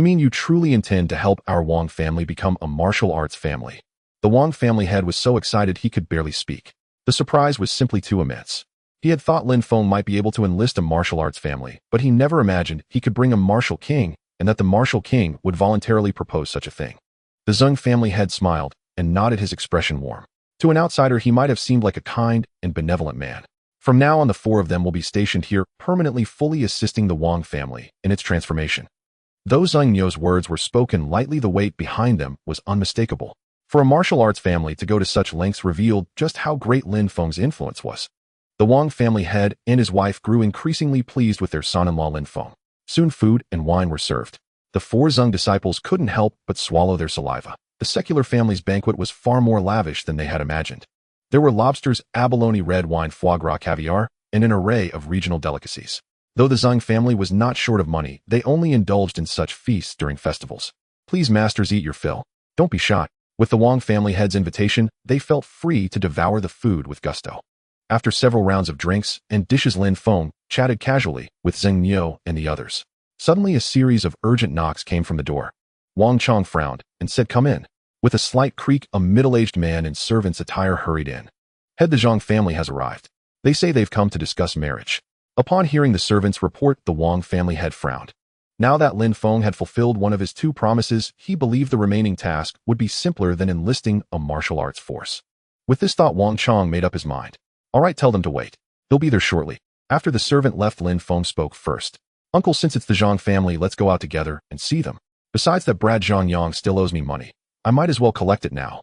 mean you truly intend to help our Wang family become a martial arts family?" The Wang family head was so excited he could barely speak. The surprise was simply too immense. He had thought Lin Feng might be able to enlist a martial arts family, but he never imagined he could bring a martial king and that the martial king would voluntarily propose such a thing. The Zeng family head smiled and nodded, his expression warm. To an outsider, he might have seemed like a kind and benevolent man. From now on, the 4 of them will be stationed here permanently, fully assisting the Wang family in its transformation. Though Zeng Niu's words were spoken lightly, the weight behind them was unmistakable. For a martial arts family to go to such lengths revealed just how great Lin Feng's influence was. The Wang family head and his wife grew increasingly pleased with their son-in-law Lin Feng. Soon food and wine were served. The 4 Zeng disciples couldn't help but swallow their saliva. The secular family's banquet was far more lavish than they had imagined. There were lobsters, abalone, red wine, foie gras, caviar, and an array of regional delicacies. Though the Zeng family was not short of money, they only indulged in such feasts during festivals. "Please, masters, eat your fill. Don't be shy." With the Wang family head's invitation, they felt free to devour the food with gusto. After several rounds of drinks and dishes, Lin Feng chatted casually with Zeng Niu and the others. Suddenly, a series of urgent knocks came from the door. Wang Chong frowned and said, "Come in." With a slight creak, a middle-aged man in servant's attire hurried in. "Head, the Zhang family has arrived. They say they've come to discuss marriage." Upon hearing the servant's report, the Wang family head frowned. Now that Lin Feng had fulfilled one of his 2 promises, he believed the remaining task would be simpler than enlisting a martial arts force. With this thought, Wang Chong made up his mind. "All right, tell them to wait. He'll be there shortly." After the servant left, Lin Feng spoke first. "Uncle, since it's the Zhang family, let's go out together and see them. Besides that, Brad Zhang Yang still owes me money. I might as well collect it now."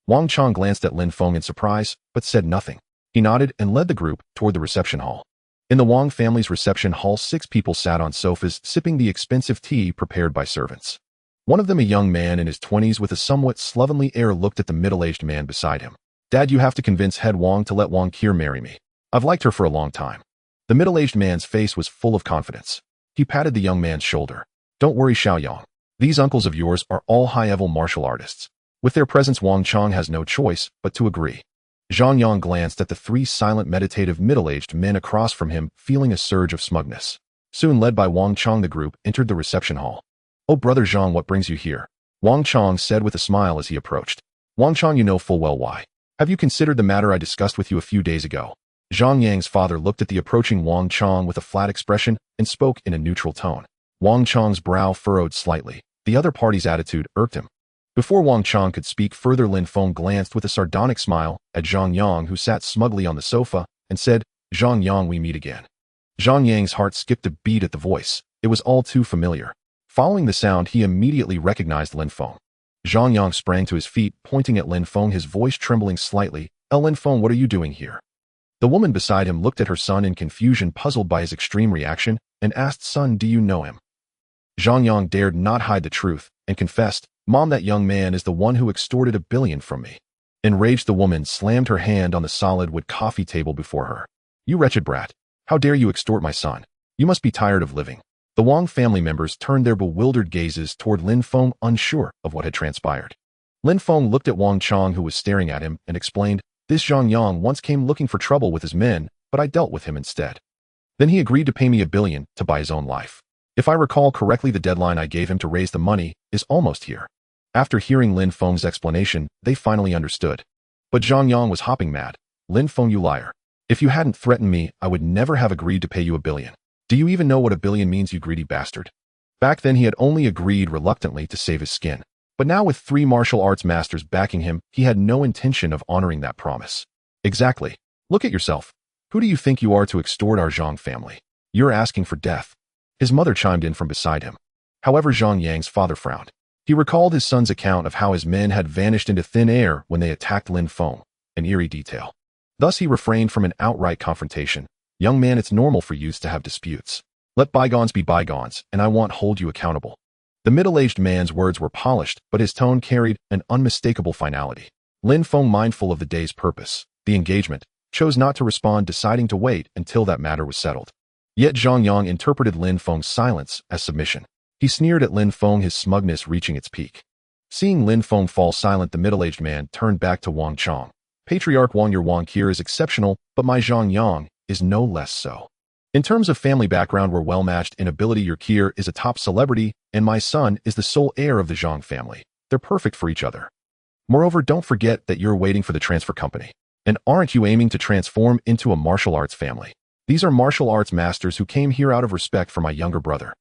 Wang Chong glanced at Lin Feng in surprise, but said nothing. He nodded and led the group toward the reception hall. In the Wang family's reception hall, 6 people sat on sofas, sipping the expensive tea prepared by servants. One of them, a young man in his 20s with a somewhat slovenly air, looked at the middle-aged man beside him. "Dad, you have to convince head Wang to let Wang Kier marry me. I've liked her for a long time." The middle-aged man's face was full of confidence. He patted the young man's shoulder. "Don't worry, Xiaoyang. These uncles of yours are all high-level martial artists." With their presence, Wang Chong has no choice but to agree. Zhang Yang glanced at the 3 silent, meditative, middle-aged men across from him, feeling a surge of smugness. Soon, led by Wang Chong, the group entered the reception hall. "Oh, brother Zhang, what brings you here?" Wang Chong said with a smile as he approached. "Wang Chong, you know full well why. Have you considered the matter I discussed with you a few days ago?" Zhang Yang's father looked at the approaching Wang Chong with a flat expression and spoke in a neutral tone. Wang Chong's brow furrowed slightly. The other party's attitude irked him. Before Wang Chong could speak further, Lin Feng glanced with a sardonic smile at Zhang Yang, who sat smugly on the sofa, and said, "Zhang Yang, we meet again." Zhang Yang's heart skipped a beat at the voice. It was all too familiar. Following the sound, he immediately recognized Lin Feng. Zhang Yang sprang to his feet, pointing at Lin Feng, his voice trembling slightly. Lin Feng, what are you doing here? The woman beside him looked at her son in confusion, puzzled by his extreme reaction, and asked, son, do you know him? Zhang Yang dared not hide the truth, and confessed, Mom, that young man is the one who extorted $1 billion from me. Enraged, the woman slammed her hand on the solid wood coffee table before her. You wretched brat! How dare you extort my son? You must be tired of living. The Wang family members turned their bewildered gazes toward Lin Feng, unsure of what had transpired. Lin Feng looked at Wang Chong, who was staring at him, and explained, this Zhang Yang once came looking for trouble with his men, but I dealt with him instead. Then he agreed to pay me $1 billion to buy his own life. If I recall correctly, the deadline I gave him to raise the money is almost here. After hearing Lin Feng's explanation, they finally understood. But Zhang Yang was hopping mad. Lin Feng, you liar. If you hadn't threatened me, I would never have agreed to pay you $1 billion. Do you even know what $1 billion means, you greedy bastard? Back then he had only agreed reluctantly to save his skin. But now with 3 martial arts masters backing him, he had no intention of honoring that promise. Exactly. Look at yourself. Who do you think you are to extort our Zhang family? You're asking for death. His mother chimed in from beside him. However, Zhang Yang's father frowned. He recalled his son's account of how his men had vanished into thin air when they attacked Lin Feng, an eerie detail. Thus he refrained from an outright confrontation. Young man, it's normal for youths to have disputes. Let bygones be bygones, and I won't hold you accountable. The middle-aged man's words were polished, but his tone carried an unmistakable finality. Lin Feng, mindful of the day's purpose, the engagement, chose not to respond, deciding to wait until that matter was settled. Yet Zhang Yang interpreted Lin Feng's silence as submission. He sneered at Lin Feng, his smugness reaching its peak. Seeing Lin Feng fall silent, the middle-aged man turned back to Wang Chong. Patriarch Wang, your Wang here is exceptional, but my Zhang Yang is no less so. In terms of family background, we're well-matched. In ability, your Kier is a top celebrity, and my son is the sole heir of the Zhang family. They're perfect for each other. Moreover, don't forget that you're waiting for the transfer company. And aren't you aiming to transform into a martial arts family? These are martial arts masters who came here out of respect for my younger brother.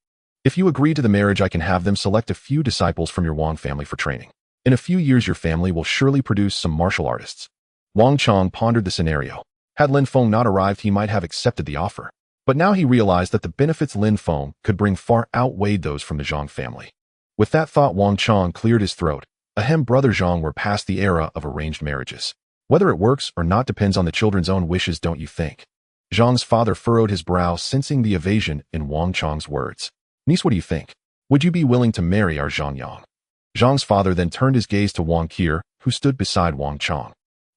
If you agree to the marriage, I can have them select a few disciples from your Wang family for training. In a few years, your family will surely produce some martial artists. Wang Chong pondered the scenario. Had Lin Feng not arrived, he might have accepted the offer. But now he realized that the benefits Lin Feng could bring far outweighed those from the Zhang family. With that thought, Wang Chong cleared his throat. Ahem, brother Zhang, we're past the era of arranged marriages. Whether it works or not depends on the children's own wishes, don't you think? Zhang's father furrowed his brow, sensing the evasion in Wang Chong's words. Niece, what do you think? Would you be willing to marry our Zhang Yang? Zhang's father then turned his gaze to Wang Kier, who stood beside Wang Chong.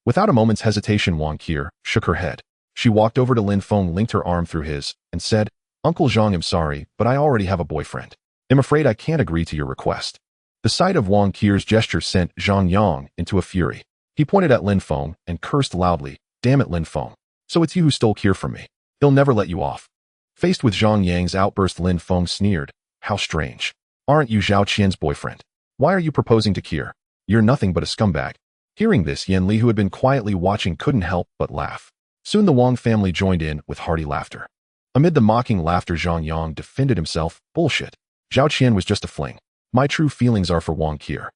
Without a moment's hesitation, Wang Kier shook her head. She walked over to Lin Feng, linked her arm through his, and said, Uncle Zhang, I'm sorry, but I already have a boyfriend. I'm afraid I can't agree to your request. The sight of Wang Kier's gesture sent Zhang Yang into a fury. He pointed at Lin Feng and cursed loudly. Damn it, Lin Feng. So it's you who stole Kier from me. He'll never let you off. Faced with Zhang Yang's outburst, Lin Feng sneered. How strange. Aren't you Zhao Qian's boyfriend? Why are you proposing to Kier? You're nothing but a scumbag. Hearing this, Yan Li, who had been quietly watching, couldn't help but laugh. Soon the Wang family joined in with hearty laughter. Amid the mocking laughter, Zhang Yang defended himself. Bullshit. Zhao Qian was just a fling. My true feelings are for Wang Kier.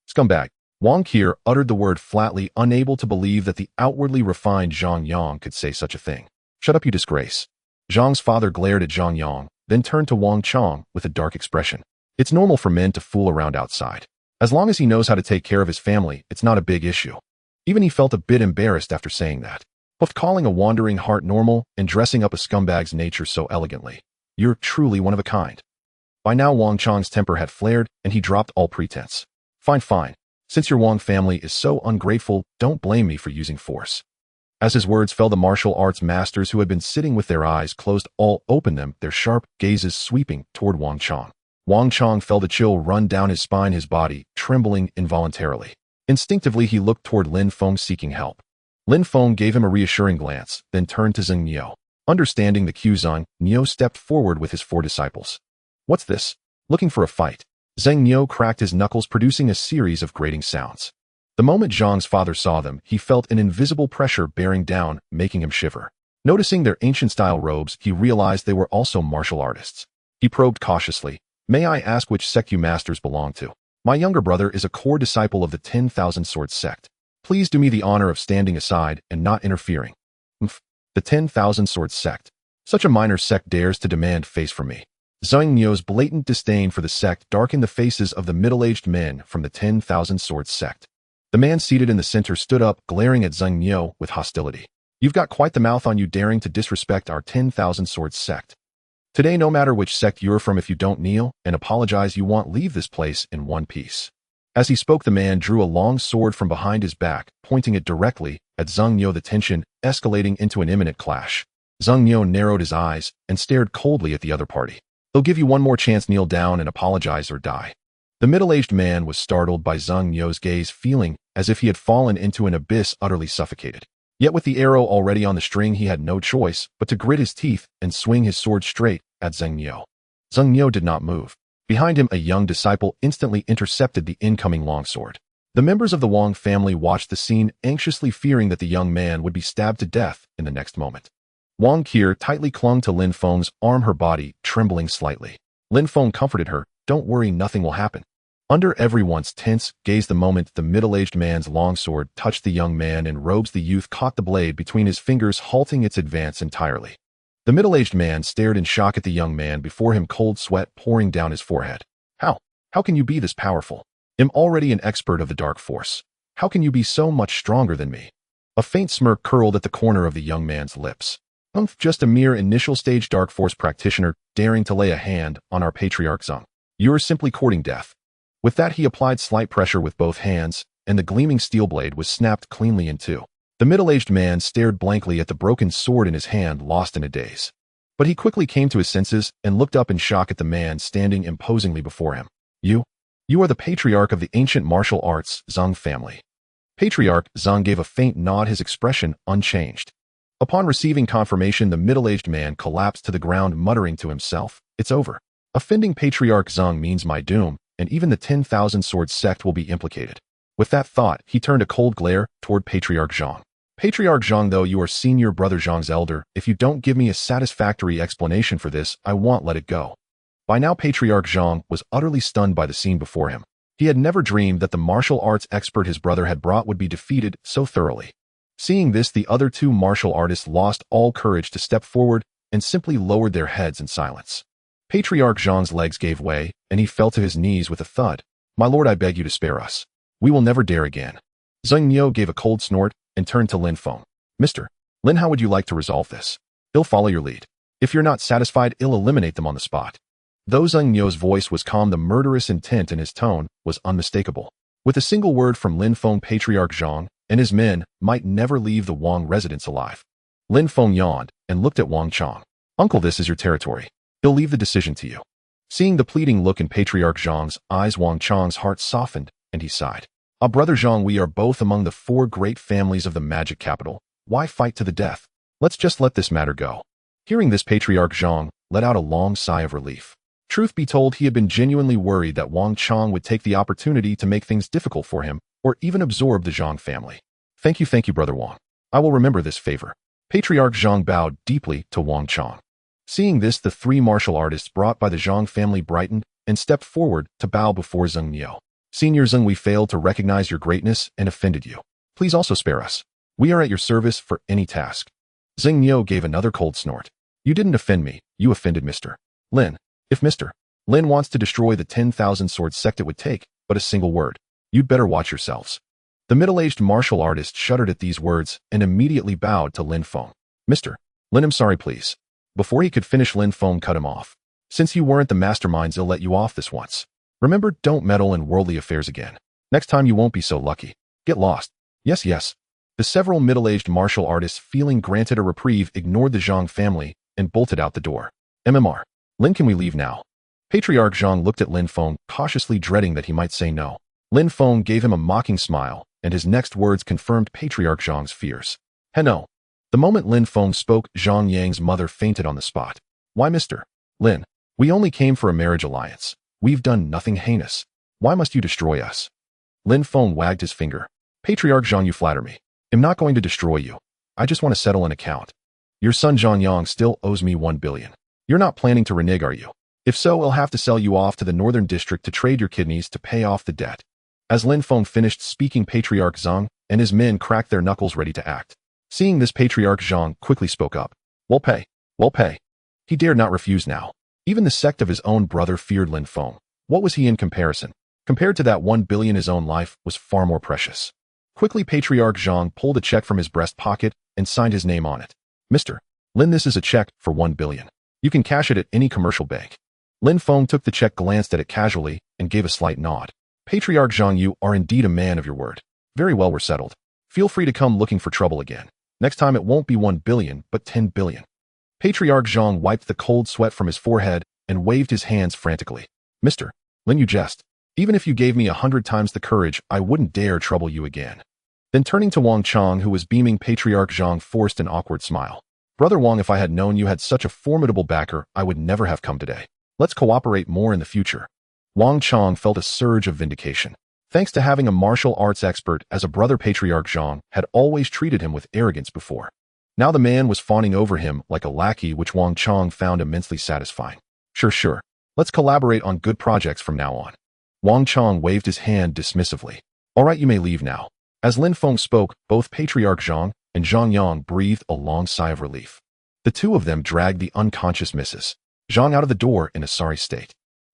Scumbag. Wang Kier uttered the word flatly, unable to believe that the outwardly refined Zhang Yang could say such a thing. Shut up, you disgrace. Zhang's father glared at Zhang Yang, then turned to Wang Chong with a dark expression. It's normal for men to fool around outside. As long as he knows how to take care of his family, it's not a big issue. Even he felt a bit embarrassed after saying that. Of calling a wandering heart normal and dressing up a scumbag's nature so elegantly. You're truly one of a kind. By now Wang Chong's temper had flared, and he dropped all pretense. Fine. Since your Wang family is so ungrateful, don't blame me for using force. As his words fell, the martial arts masters who had been sitting with their eyes closed all opened them, their sharp gazes sweeping toward Wang Chong. Wang Chong felt a chill run down his spine, his body trembling involuntarily. Instinctively, he looked toward Lin Feng, seeking help. Lin Feng gave him a reassuring glance, then turned to Zheng Niu. Understanding the cue, Zheng Niu stepped forward with his 4 disciples. What's this? Looking for a fight? Zheng Niu cracked his knuckles, producing a series of grating sounds. The moment Zhang's father saw them, he felt an invisible pressure bearing down, making him shiver. Noticing their ancient-style robes, he realized they were also martial artists. He probed cautiously. May I ask which sect you masters belong to? My younger brother is a core disciple of the 10,000 Swords sect. Please do me the honor of standing aside and not interfering. The 10,000 Swords sect. Such a minor sect dares to demand face from me. Zhang Niu's blatant disdain for the sect darkened the faces of the middle-aged men from the 10,000 Swords sect. The man seated in the center stood up, glaring at Zhang Niu with hostility. You've got quite the mouth on you, daring to disrespect our 10,000 Swords sect. Today, no matter which sect you're from, if you don't kneel and apologize, you won't leave this place in one piece. As he spoke, the man drew a long sword from behind his back, pointing it directly at Zhang Niu, the tension escalating into an imminent clash. Zhang Niu narrowed his eyes and stared coldly at the other party. They'll give you one more chance. Kneel down and apologize or die. The middle-aged man was startled by Zhang Niu's gaze, feeling as if he had fallen into an abyss, utterly suffocated. Yet with the arrow already on the string, he had no choice but to grit his teeth and swing his sword straight at Zhang Niu. Zhang Niu did not move. Behind him, a young disciple instantly intercepted the incoming longsword. The members of the Wang family watched the scene, anxiously fearing that the young man would be stabbed to death in the next moment. Wang Qier tightly clung to Lin Feng's arm, her body trembling slightly. Lin Feng comforted her. Don't worry, nothing will happen. Under everyone's tense gaze, the moment the middle-aged man's longsword touched the young man in robes, the youth caught the blade between his fingers, halting its advance entirely. The middle-aged man stared in shock at the young man before him, cold sweat pouring down his forehead. How can you be this powerful? I'm already an expert of the dark force. How can you be so much stronger than me? A faint smirk curled at the corner of the young man's lips. Just a mere initial stage dark force practitioner daring to lay a hand on our patriarch Zhang. You're simply courting death. With that, he applied slight pressure with both hands, and the gleaming steel blade was snapped cleanly in two. The middle-aged man stared blankly at the broken sword in his hand, lost in a daze. But he quickly came to his senses and looked up in shock at the man standing imposingly before him. You are the patriarch of the ancient martial arts Zhang family. Patriarch Zhang gave a faint nod, his expression unchanged. Upon receiving confirmation, the middle-aged man collapsed to the ground, muttering to himself, "It's over. Offending Patriarch Zhang means my doom, and even the 10,000 Swords sect will be implicated." With that thought, he turned a cold glare toward Patriarch Zhang. "Patriarch Zhang, though you are senior brother Zhang's elder, if you don't give me a satisfactory explanation for this, I won't let it go." By now, Patriarch Zhang was utterly stunned by the scene before him. He had never dreamed that the martial arts expert his brother had brought would be defeated so thoroughly. Seeing this, the other two martial artists lost all courage to step forward and simply lowered their heads in silence. Patriarch Zhang's legs gave way, and he fell to his knees with a thud. "My lord, I beg you to spare us. We will never dare again." Zhang Niu gave a cold snort and turned to Lin Feng. "Mr. Lin, how would you like to resolve this? I'll follow your lead. If you're not satisfied, I'll eliminate them on the spot." Though Zhang Niu's voice was calm, the murderous intent in his tone was unmistakable. With a single word from Lin Feng, Patriarch Zhang and his men might never leave the Wang residence alive. Lin Feng yawned and looked at Wang Chang. "Uncle, this is your territory. I'll leave the decision to you." Seeing the pleading look in Patriarch Zhang's eyes, Wang Chang's heart softened and he sighed. Brother Zhang, we are both among the 4 great families of the magic capital. Why fight to the death? Let's just let this matter go." Hearing this, Patriarch Zhang let out a long sigh of relief. Truth be told, he had been genuinely worried that Wang Chang would take the opportunity to make things difficult for him, or even absorb the Zhang family. Thank you, Brother Wang. I will remember this favor." Patriarch Zhang bowed deeply to Wang Chang. Seeing this, the 3 martial artists brought by the Zhang family brightened and stepped forward to bow before Zhang Niu. "Senior Zhang, we failed to recognize your greatness and offended you. Please also spare us. We are at your service for any task." Zhang Niu gave another cold snort. "You didn't offend me, you offended Mr. Lin. If Mr. Lin wants to destroy the 10,000 Swords sect, it would take but a single word. You'd better watch yourselves." The middle-aged martial artist shuddered at these words and immediately bowed to Lin Feng. "Mr. Lin, I'm sorry, please." Before he could finish, Lin Feng cut him off. "Since you weren't the masterminds, I'll let you off this once. Remember, don't meddle in worldly affairs again. Next time you won't be so lucky. Get lost." Yes. The several middle-aged martial artists, feeling granted a reprieve, ignored the Zhang family and bolted out the door. "MMR. Lin, can we leave now?" Patriarch Zhang looked at Lin Feng, cautiously dreading that he might say no. Lin Feng gave him a mocking smile, and his next words confirmed Patriarch Zhang's fears. "No." The moment Lin Feng spoke, Zhang Yang's mother fainted on the spot. "Why, Mr. Lin? We only came for a marriage alliance. We've done nothing heinous. Why must you destroy us?" Lin Feng wagged his finger. "Patriarch Zhang, you flatter me. I'm not going to destroy you. I just want to settle an account. Your son Zhang Yang still owes me 1 billion. You're not planning to renege, are you? If so, I'll have to sell you off to the Northern District to trade your kidneys to pay off the debt." As Lin Feng finished speaking, Patriarch Zhang and his men cracked their knuckles ready to act. Seeing this, Patriarch Zhang quickly spoke up. "We'll pay. Well, pay. He dared not refuse now. Even the sect of his own brother feared Lin Feng. What was he in comparison? Compared to that 1 billion, his own life was far more precious. Quickly, Patriarch Zhang pulled a check from his breast pocket and signed his name on it. Mr. Lin, this is a check for 1 billion. You can cash it at any commercial bank. Lin Feng took the check, glanced at it casually, and gave a slight nod. Patriarch Zhang, you are indeed a man of your word. Very well, we're settled. Feel free to come looking for trouble again. Next time it won't be 1 billion, but 10 billion. Patriarch Zhang wiped the cold sweat from his forehead and waved his hands frantically. Mr. Lin, you jest. Even if you gave me 100 times the courage, I wouldn't dare trouble you again. Then turning to Wang Chang, who was beaming, Patriarch Zhang forced an awkward smile. Brother Wang, if I had known you had such a formidable backer, I would never have come today. Let's cooperate more in the future. Wang Chang felt a surge of vindication. Thanks to having a martial arts expert as a brother, Patriarch Zhang had always treated him with arrogance before. Now the man was fawning over him like a lackey, which Wang Chang found immensely satisfying. Sure. Let's collaborate on good projects from now on. Wang Chang waved his hand dismissively. All right, you may leave now. As Lin Feng spoke, both Patriarch Zhang and Zhang Yang breathed a long sigh of relief. The two of them dragged the unconscious Mrs. Zhang out of the door in a sorry state.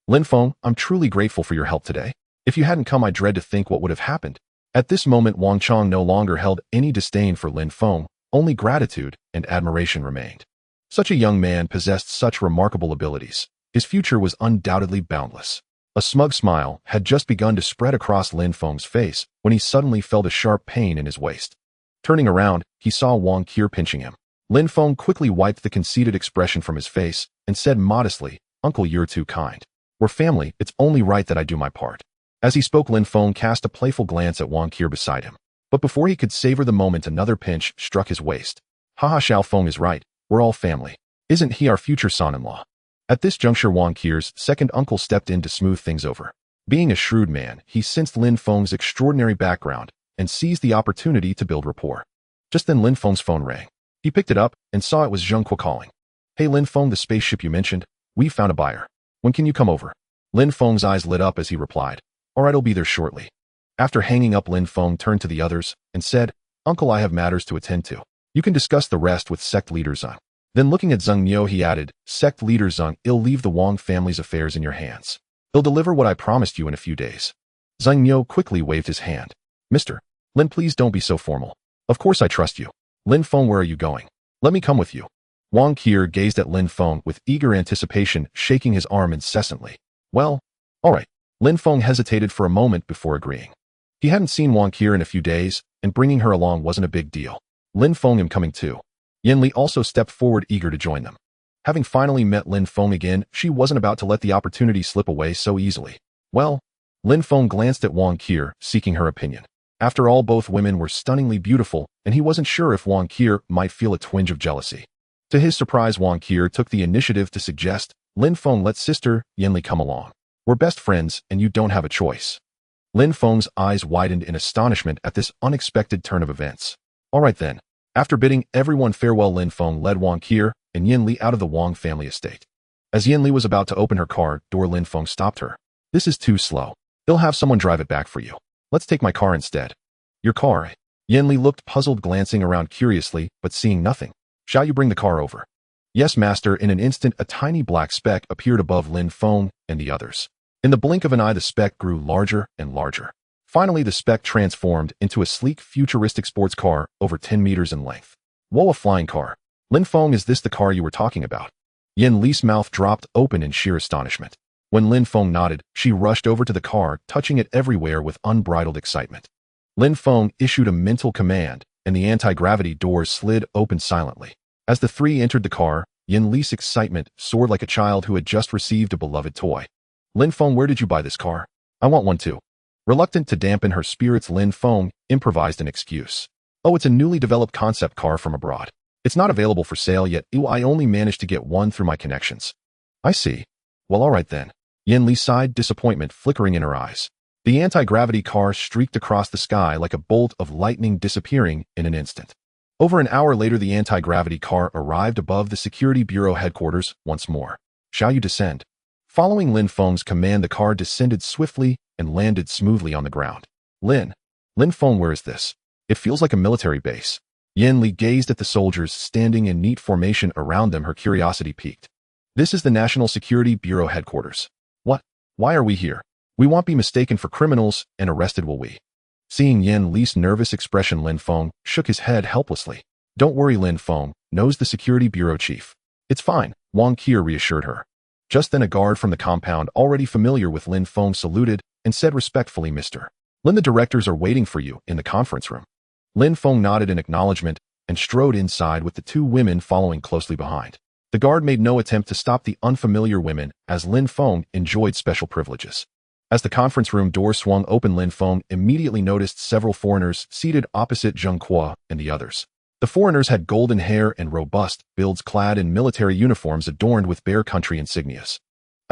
Lin Feng, I'm truly grateful for your help today. If you hadn't come, I dread to think what would have happened. At this moment, Wang Chang no longer held any disdain for Lin Feng, only gratitude and admiration remained. Such a young man possessed such remarkable abilities. His future was undoubtedly boundless. A smug smile had just begun to spread across Lin Feng's face when he suddenly felt a sharp pain in his waist. Turning around, he saw Wang Qi pinching him. Lin Feng quickly wiped the conceited expression from his face and said modestly, Uncle, you're too kind. We're family, it's only right that I do my part. As he spoke, Lin Feng cast a playful glance at Wang Qi beside him. But before he could savor the moment, another pinch struck his waist. Haha, Xiao Feng is right, we're all family. Isn't he our future son-in-law? At this juncture, Wang Qi's second uncle stepped in to smooth things over. Being a shrewd man, he sensed Lin Feng's extraordinary background and seized the opportunity to build rapport. Just then Lin Feng's phone rang. He picked it up and saw it was Zheng Kuo calling. Hey Lin Feng, the spaceship you mentioned, we've found a buyer. When can you come over? Lin Feng's eyes lit up as he replied, all right, I'll be there shortly. After hanging up, Lin Feng turned to the others and said, Uncle, I have matters to attend to. You can discuss the rest with sect leader Zheng. Then looking at Zheng Niu, he added, Sect leader Zheng, I'll leave the Wang family's affairs in your hands. He'll deliver what I promised you in a few days. Zheng Niu quickly waved his hand. Mr. Lin, please don't be so formal. Of course I trust you. Lin Feng, where are you going? Let me come with you. Wang Qi gazed at Lin Feng with eager anticipation, shaking his arm incessantly. Well, all right. Lin Feng hesitated for a moment before agreeing. He hadn't seen Wang Qi in a few days, and bringing her along wasn't a big deal. Lin Feng, am coming too. Yan Li also stepped forward, eager to join them. Having finally met Lin Feng again, she wasn't about to let the opportunity slip away so easily. Well, Lin Feng glanced at Wang Qi, seeking her opinion. After all, both women were stunningly beautiful, and he wasn't sure if Wang Qi might feel a twinge of jealousy. To his surprise, Wang Qi took the initiative to suggest, Lin Feng, let sister Yan Li come along. We're best friends, and you don't have a choice. Lin Feng's eyes widened in astonishment at this unexpected turn of events. All right then. After bidding everyone farewell, Lin Feng led Wang Qi and Yan Li out of the Wang family estate. As Yan Li was about to open her car door, Lin Feng stopped her. This is too slow. They'll have someone drive it back for you. Let's take my car instead. Your car? Yan Li looked puzzled, glancing around curiously, but seeing nothing. Shall you bring the car over? Yes, master. In an instant, a tiny black speck appeared above Lin Feng and the others. In the blink of an eye, the speck grew larger and larger. Finally, the speck transformed into a sleek, futuristic sports car over 10 meters in length. Whoa, a flying car. Lin Feng, is this the car you were talking about? Yan Li's mouth dropped open in sheer astonishment. When Lin Feng nodded, she rushed over to the car, touching it everywhere with unbridled excitement. Lin Feng issued a mental command, and the anti-gravity doors slid open silently. As the three entered the car, Yan Li's excitement soared like a child who had just received a beloved toy. Lin Feng, where did you buy this car? I want one too. Reluctant to dampen her spirits, Lin Feng improvised an excuse. Oh, it's a newly developed concept car from abroad. It's not available for sale yet. I only managed to get one through my connections. I see. Well, all right then. Yan Li sighed, disappointment flickering in her eyes. The anti-gravity car streaked across the sky like a bolt of lightning, disappearing in an instant. Over an hour later, the anti-gravity car arrived above the Security Bureau headquarters once more. Shall you descend? Following Lin Feng's command, the car descended swiftly and landed smoothly on the ground. Lin Feng, where is this? It feels like a military base. Yin Li gazed at the soldiers standing in neat formation around them. Her curiosity piqued. This is the National Security Bureau headquarters. What? Why are we here? We won't be mistaken for criminals and arrested, will we? Seeing Yin Li's nervous expression, Lin Feng shook his head helplessly. Don't worry, Lin Feng knows the Security Bureau chief. It's fine, Wang Qiu reassured her. Just then a guard from the compound, already familiar with Lin Feng, saluted and said respectfully, Mr. Lin, the directors are waiting for you in the conference room. Lin Feng nodded in acknowledgement and strode inside with the two women following closely behind. The guard made no attempt to stop the unfamiliar women as Lin Feng enjoyed special privileges. As the conference room door swung open, Lin Feng immediately noticed several foreigners seated opposite Zheng Kuo and the others. The foreigners had golden hair and robust builds, clad in military uniforms adorned with Bear Country insignias.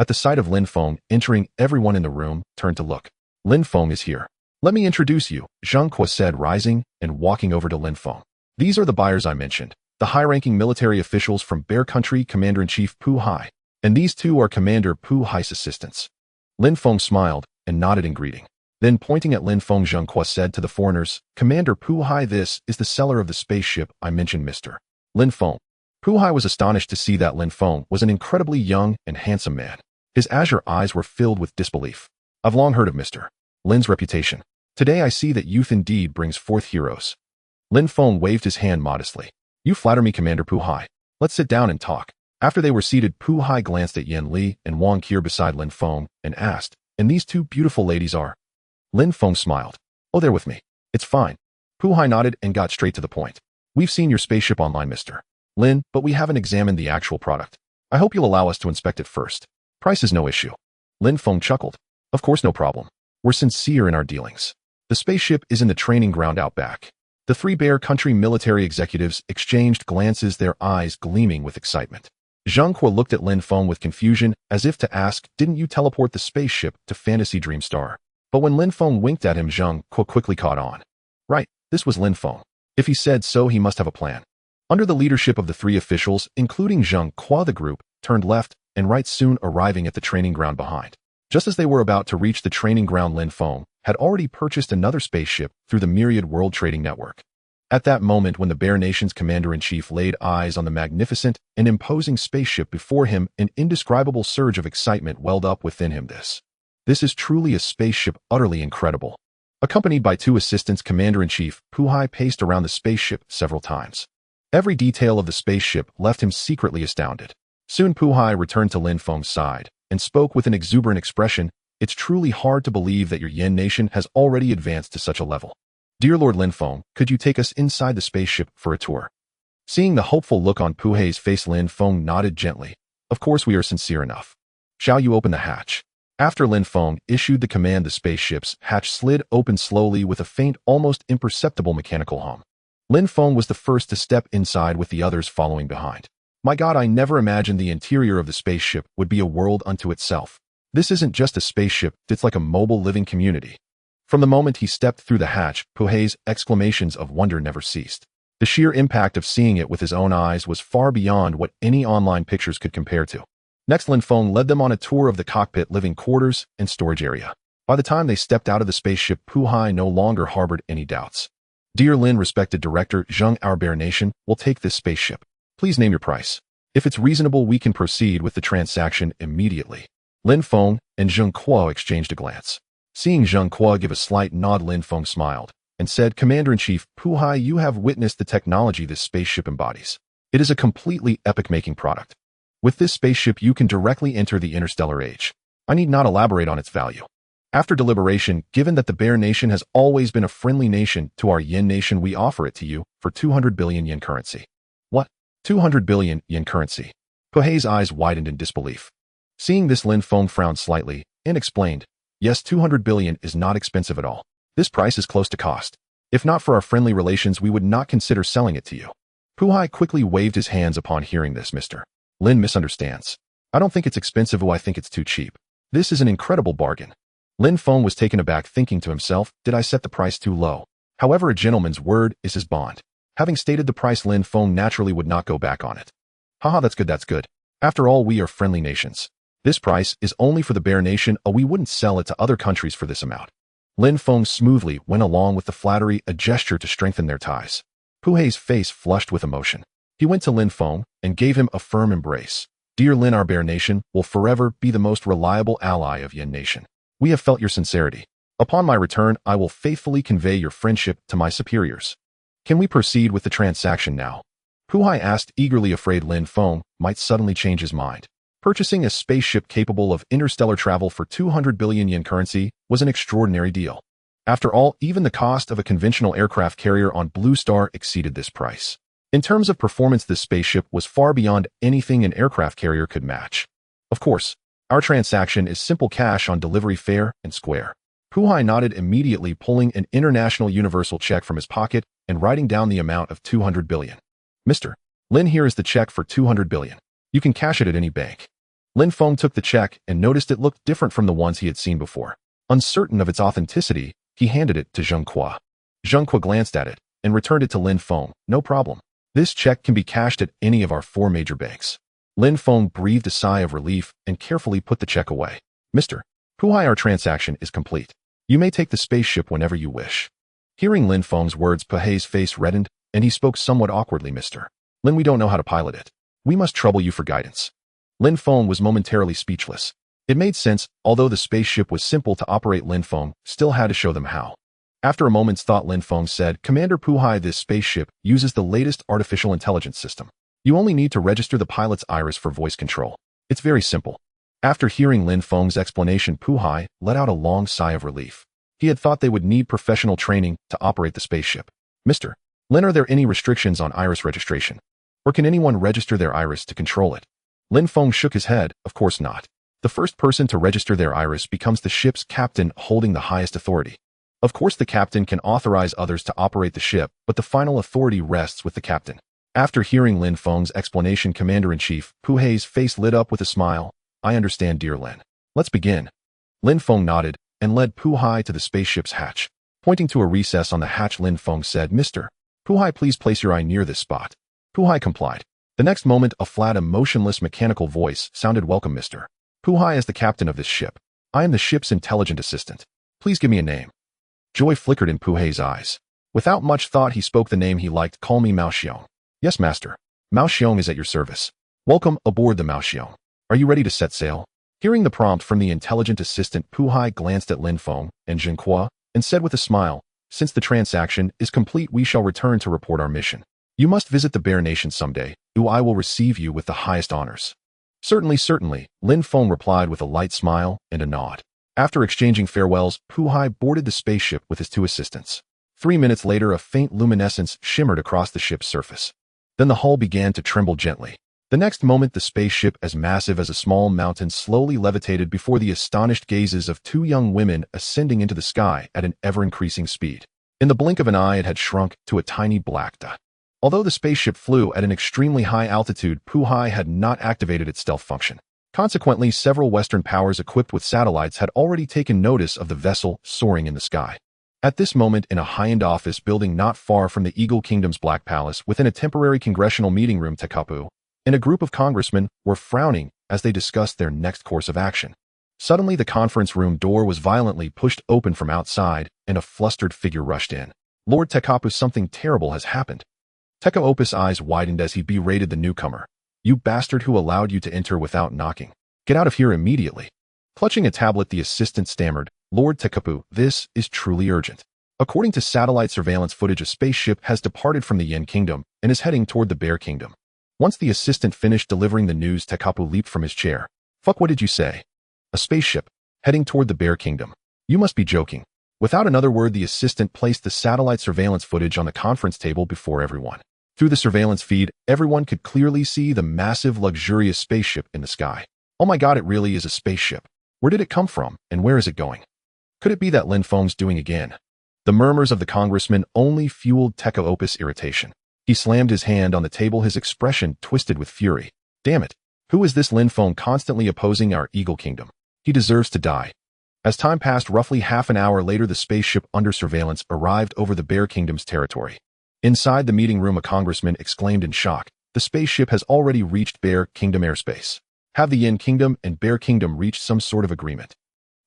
At the sight of Lin Feng entering, everyone in the room turned to look. Lin Feng is here. Let me introduce you, Zheng Kuo said, rising and walking over to Lin Feng. These are the buyers I mentioned, the high-ranking military officials from Bear Country, Commander-in-Chief Pu Hai, and these two are Commander Pu Hai's assistants. Lin Feng smiled and nodded in greeting. Then, pointing at Lin Feng, Zheng Kuo said to the foreigners, Commander Pu Hai, this is the seller of the spaceship I mentioned, Mr. Lin Feng. Pu Hai was astonished to see that Lin Feng was an incredibly young and handsome man. His azure eyes were filled with disbelief. I've long heard of Mr. Lin's reputation. Today I see that youth indeed brings forth heroes. Lin Feng waved his hand modestly. You flatter me, Commander Pu Hai. Let's sit down and talk. After they were seated, Pu Hai glanced at Yin Li and Wang Qiu beside Lin Feng and asked, and these two beautiful ladies are? Lin Feng smiled. Oh, they're with me. It's fine. Pu Hai nodded and got straight to the point. We've seen your spaceship online, Mr. Lin, but we haven't examined the actual product. I hope you'll allow us to inspect it first. Price is no issue. Lin Feng chuckled. Of course, no problem. We're sincere in our dealings. The spaceship is in the training ground out back. The three Bear Country military executives exchanged glances, their eyes gleaming with excitement. Zheng Kuo looked at Lin Feng with confusion, as if to ask, didn't you teleport the spaceship to Fantasy Dream Star? But when Lin Feng winked at him, Zheng Kuo quickly caught on. Right, this was Lin Feng. If he said so, he must have a plan. Under the leadership of the three officials, including Zheng Kuo, the group turned left and right, soon arriving at the training ground behind. Just as they were about to reach the training ground, Lin Feng had already purchased another spaceship through the Myriad World Trading Network. At that moment, when the Bear Nation's commander-in-chief laid eyes on the magnificent and imposing spaceship before him, an indescribable surge of excitement welled up within him. This is truly a spaceship, utterly incredible. Accompanied by two assistants, Commander-in-Chief Pu Hai paced around the spaceship several times. Every detail of the spaceship left him secretly astounded. Soon Pu Hai returned to Lin Feng's side and spoke with an exuberant expression. It's truly hard to believe that your Yin nation has already advanced to such a level. Dear Lord Lin Feng, could you take us inside the spaceship for a tour? Seeing the hopeful look on Pu Hai's face, Lin Feng nodded gently. Of course, we are sincere enough. Shall you open the hatch? After Lin Feng issued the command, the spaceship's hatch slid open slowly with a faint, almost imperceptible mechanical hum. Lin Feng was the first to step inside, with the others following behind. My God, I never imagined the interior of the spaceship would be a world unto itself. This isn't just a spaceship, it's like a mobile living community. From the moment he stepped through the hatch, Pu Hai's exclamations of wonder never ceased. The sheer impact of seeing it with his own eyes was far beyond what any online pictures could compare to. Next, Lin Feng led them on a tour of the cockpit, living quarters, and storage area. By the time they stepped out of the spaceship, Pu Hai no longer harbored any doubts. Dear Lin, respected Director Zheng, our Bear Nation will take this spaceship. Please name your price. If it's reasonable, we can proceed with the transaction immediately. Lin Feng and Zheng Kuo exchanged a glance. Seeing Zheng Kuo give a slight nod, Lin Feng smiled and said, Commander-in-Chief Pu Hai, you have witnessed the technology this spaceship embodies. It is a completely epic-making product. With this spaceship, you can directly enter the interstellar age. I need not elaborate on its value. After deliberation, given that the Bear Nation has always been a friendly nation to our Yin Nation, we offer it to you for 200 billion yen currency. What? 200 billion yen currency? Pu Hai's eyes widened in disbelief. Seeing this, Lin Feng frowned slightly and explained, Yes, 200 billion is not expensive at all. This price is close to cost. If not for our friendly relations, we would not consider selling it to you. Pu Hai quickly waved his hands upon hearing this. Mr. Lin misunderstands. I don't think it's expensive, I think it's too cheap. This is an incredible bargain. Lin Feng was taken aback, thinking to himself, did I set the price too low? However, a gentleman's word is his bond. Having stated the price, Lin Feng naturally would not go back on it. Haha, that's good. After all, we are friendly nations. This price is only for the Bear Nation, we wouldn't sell it to other countries for this amount. Lin Feng smoothly went along with the flattery, a gesture to strengthen their ties. Puhei's face flushed with emotion. He went to Lin Feng and gave him a firm embrace. Dear Lin, our Bear Nation will forever be the most reliable ally of Yin Nation. We have felt your sincerity. Upon my return, I will faithfully convey your friendship to my superiors. Can we proceed with the transaction now? Puhai asked eagerly, afraid Lin Feng might suddenly change his mind. Purchasing a spaceship capable of interstellar travel for 200 billion yen currency was an extraordinary deal. After all, even the cost of a conventional aircraft carrier on Blue Star exceeded this price. In terms of performance, this spaceship was far beyond anything an aircraft carrier could match. Of course, our transaction is simple cash on delivery, fair and square. Puhai nodded, immediately pulling an international universal check from his pocket and writing down the amount of 200 billion. Mr. Lin, here is the check for 200 billion. You can cash it at any bank. Lin Feng took the check and noticed it looked different from the ones he had seen before. Uncertain of its authenticity, he handed it to Zheng Qua. Zheng Qua glanced at it and returned it to Lin Feng. No problem. This check can be cashed at any of our 4 major banks. Lin Feng breathed a sigh of relief and carefully put the check away. Mr. Puhai, our transaction is complete. You may take the spaceship whenever you wish. Hearing Lin Feng's words, Puhai's face reddened, and he spoke somewhat awkwardly. Mr. Lin, we don't know how to pilot it. We must trouble you for guidance. Lin Feng was momentarily speechless. It made sense, although the spaceship was simple to operate, Lin Feng still had to show them how. After a moment's thought, Lin Feng said, Commander Puhai, this spaceship uses the latest artificial intelligence system. You only need to register the pilot's iris for voice control. It's very simple. After hearing Lin Feng's explanation, Puhai let out a long sigh of relief. He had thought they would need professional training to operate the spaceship. Mr. Lin, are there any restrictions on iris registration? Or can anyone register their iris to control it? Lin Feng shook his head. Of course not. The first person to register their iris becomes the ship's captain, holding the highest authority. Of course, the captain can authorize others to operate the ship, but the final authority rests with the captain. After hearing Lin Feng's explanation, Commander-in-Chief Puhai's face lit up with a smile. I understand, dear Lin. Let's begin. Lin Feng nodded and led Puhai to the spaceship's hatch. Pointing to a recess on the hatch, Lin Feng said, Mr. Puhai, please place your eye near this spot. Puhai complied. The next moment, a flat, emotionless mechanical voice sounded, Welcome, Mr. Puhai, as the captain of this ship. I am the ship's intelligent assistant. Please give me a name. Joy flickered in Puhai's eyes. Without much thought, he spoke the name he liked. Call me Mao Xiong. Yes, master. Mao Xiong is at your service. Welcome aboard the Mao Xiong. Are you ready to set sail? Hearing the prompt from the intelligent assistant, Puhai glanced at Lin Feng and Zheng Qua and said with a smile, Since the transaction is complete, we shall return to report our mission. You must visit the Bear Nation someday, or I will receive you with the highest honors. Certainly, certainly, Lin Feng replied with a light smile and a nod. After exchanging farewells, Puhai boarded the spaceship with his 2 assistants. 3 minutes later, a faint luminescence shimmered across the ship's surface. Then the hull began to tremble gently. The next moment, the spaceship, as massive as a small mountain, slowly levitated before the astonished gazes of 2 young women ascending into the sky at an ever-increasing speed. In the blink of an eye, it had shrunk to a tiny black dot. Although the spaceship flew at an extremely high altitude, Puhai had not activated its stealth function. Consequently, several Western powers equipped with satellites had already taken notice of the vessel soaring in the sky. At this moment, in a high-end office building not far from the Eagle Kingdom's Black Palace, within a temporary congressional meeting room, Tekapu and a group of congressmen were frowning as they discussed their next course of action. Suddenly, the conference room door was violently pushed open from outside, and a flustered figure rushed in. Lord Tekapu, something terrible has happened. Tekaopa's eyes widened as he berated the newcomer. You bastard, who allowed you to enter without knocking? Get out of here immediately. Clutching a tablet, the assistant stammered, Lord Tekapu, this is truly urgent. According to satellite surveillance footage, a spaceship has departed from the Yin Kingdom and is heading toward the Bear Kingdom. Once the assistant finished delivering the news, Tekapu leaped from his chair. Fuck, what did you say? A spaceship heading toward the Bear Kingdom. You must be joking. Without another word, the assistant placed the satellite surveillance footage on the conference table before everyone. Through the surveillance feed, everyone could clearly see the massive, luxurious spaceship in the sky. Oh my god, it really is a spaceship. Where did it come from, and where is it going? Could it be that Lin Feng's doing again? The murmurs of the congressman only fueled Tekaopa's irritation. He slammed his hand on the table, his expression twisted with fury. Damn it. Who is this Lin Feng constantly opposing our Eagle Kingdom? He deserves to die. As time passed, roughly half an hour later, the spaceship under surveillance arrived over the Bear Kingdom's territory. Inside the meeting room, a congressman exclaimed in shock, the spaceship has already reached Bear Kingdom airspace. Have the Yin Kingdom and Bear Kingdom reached some sort of agreement?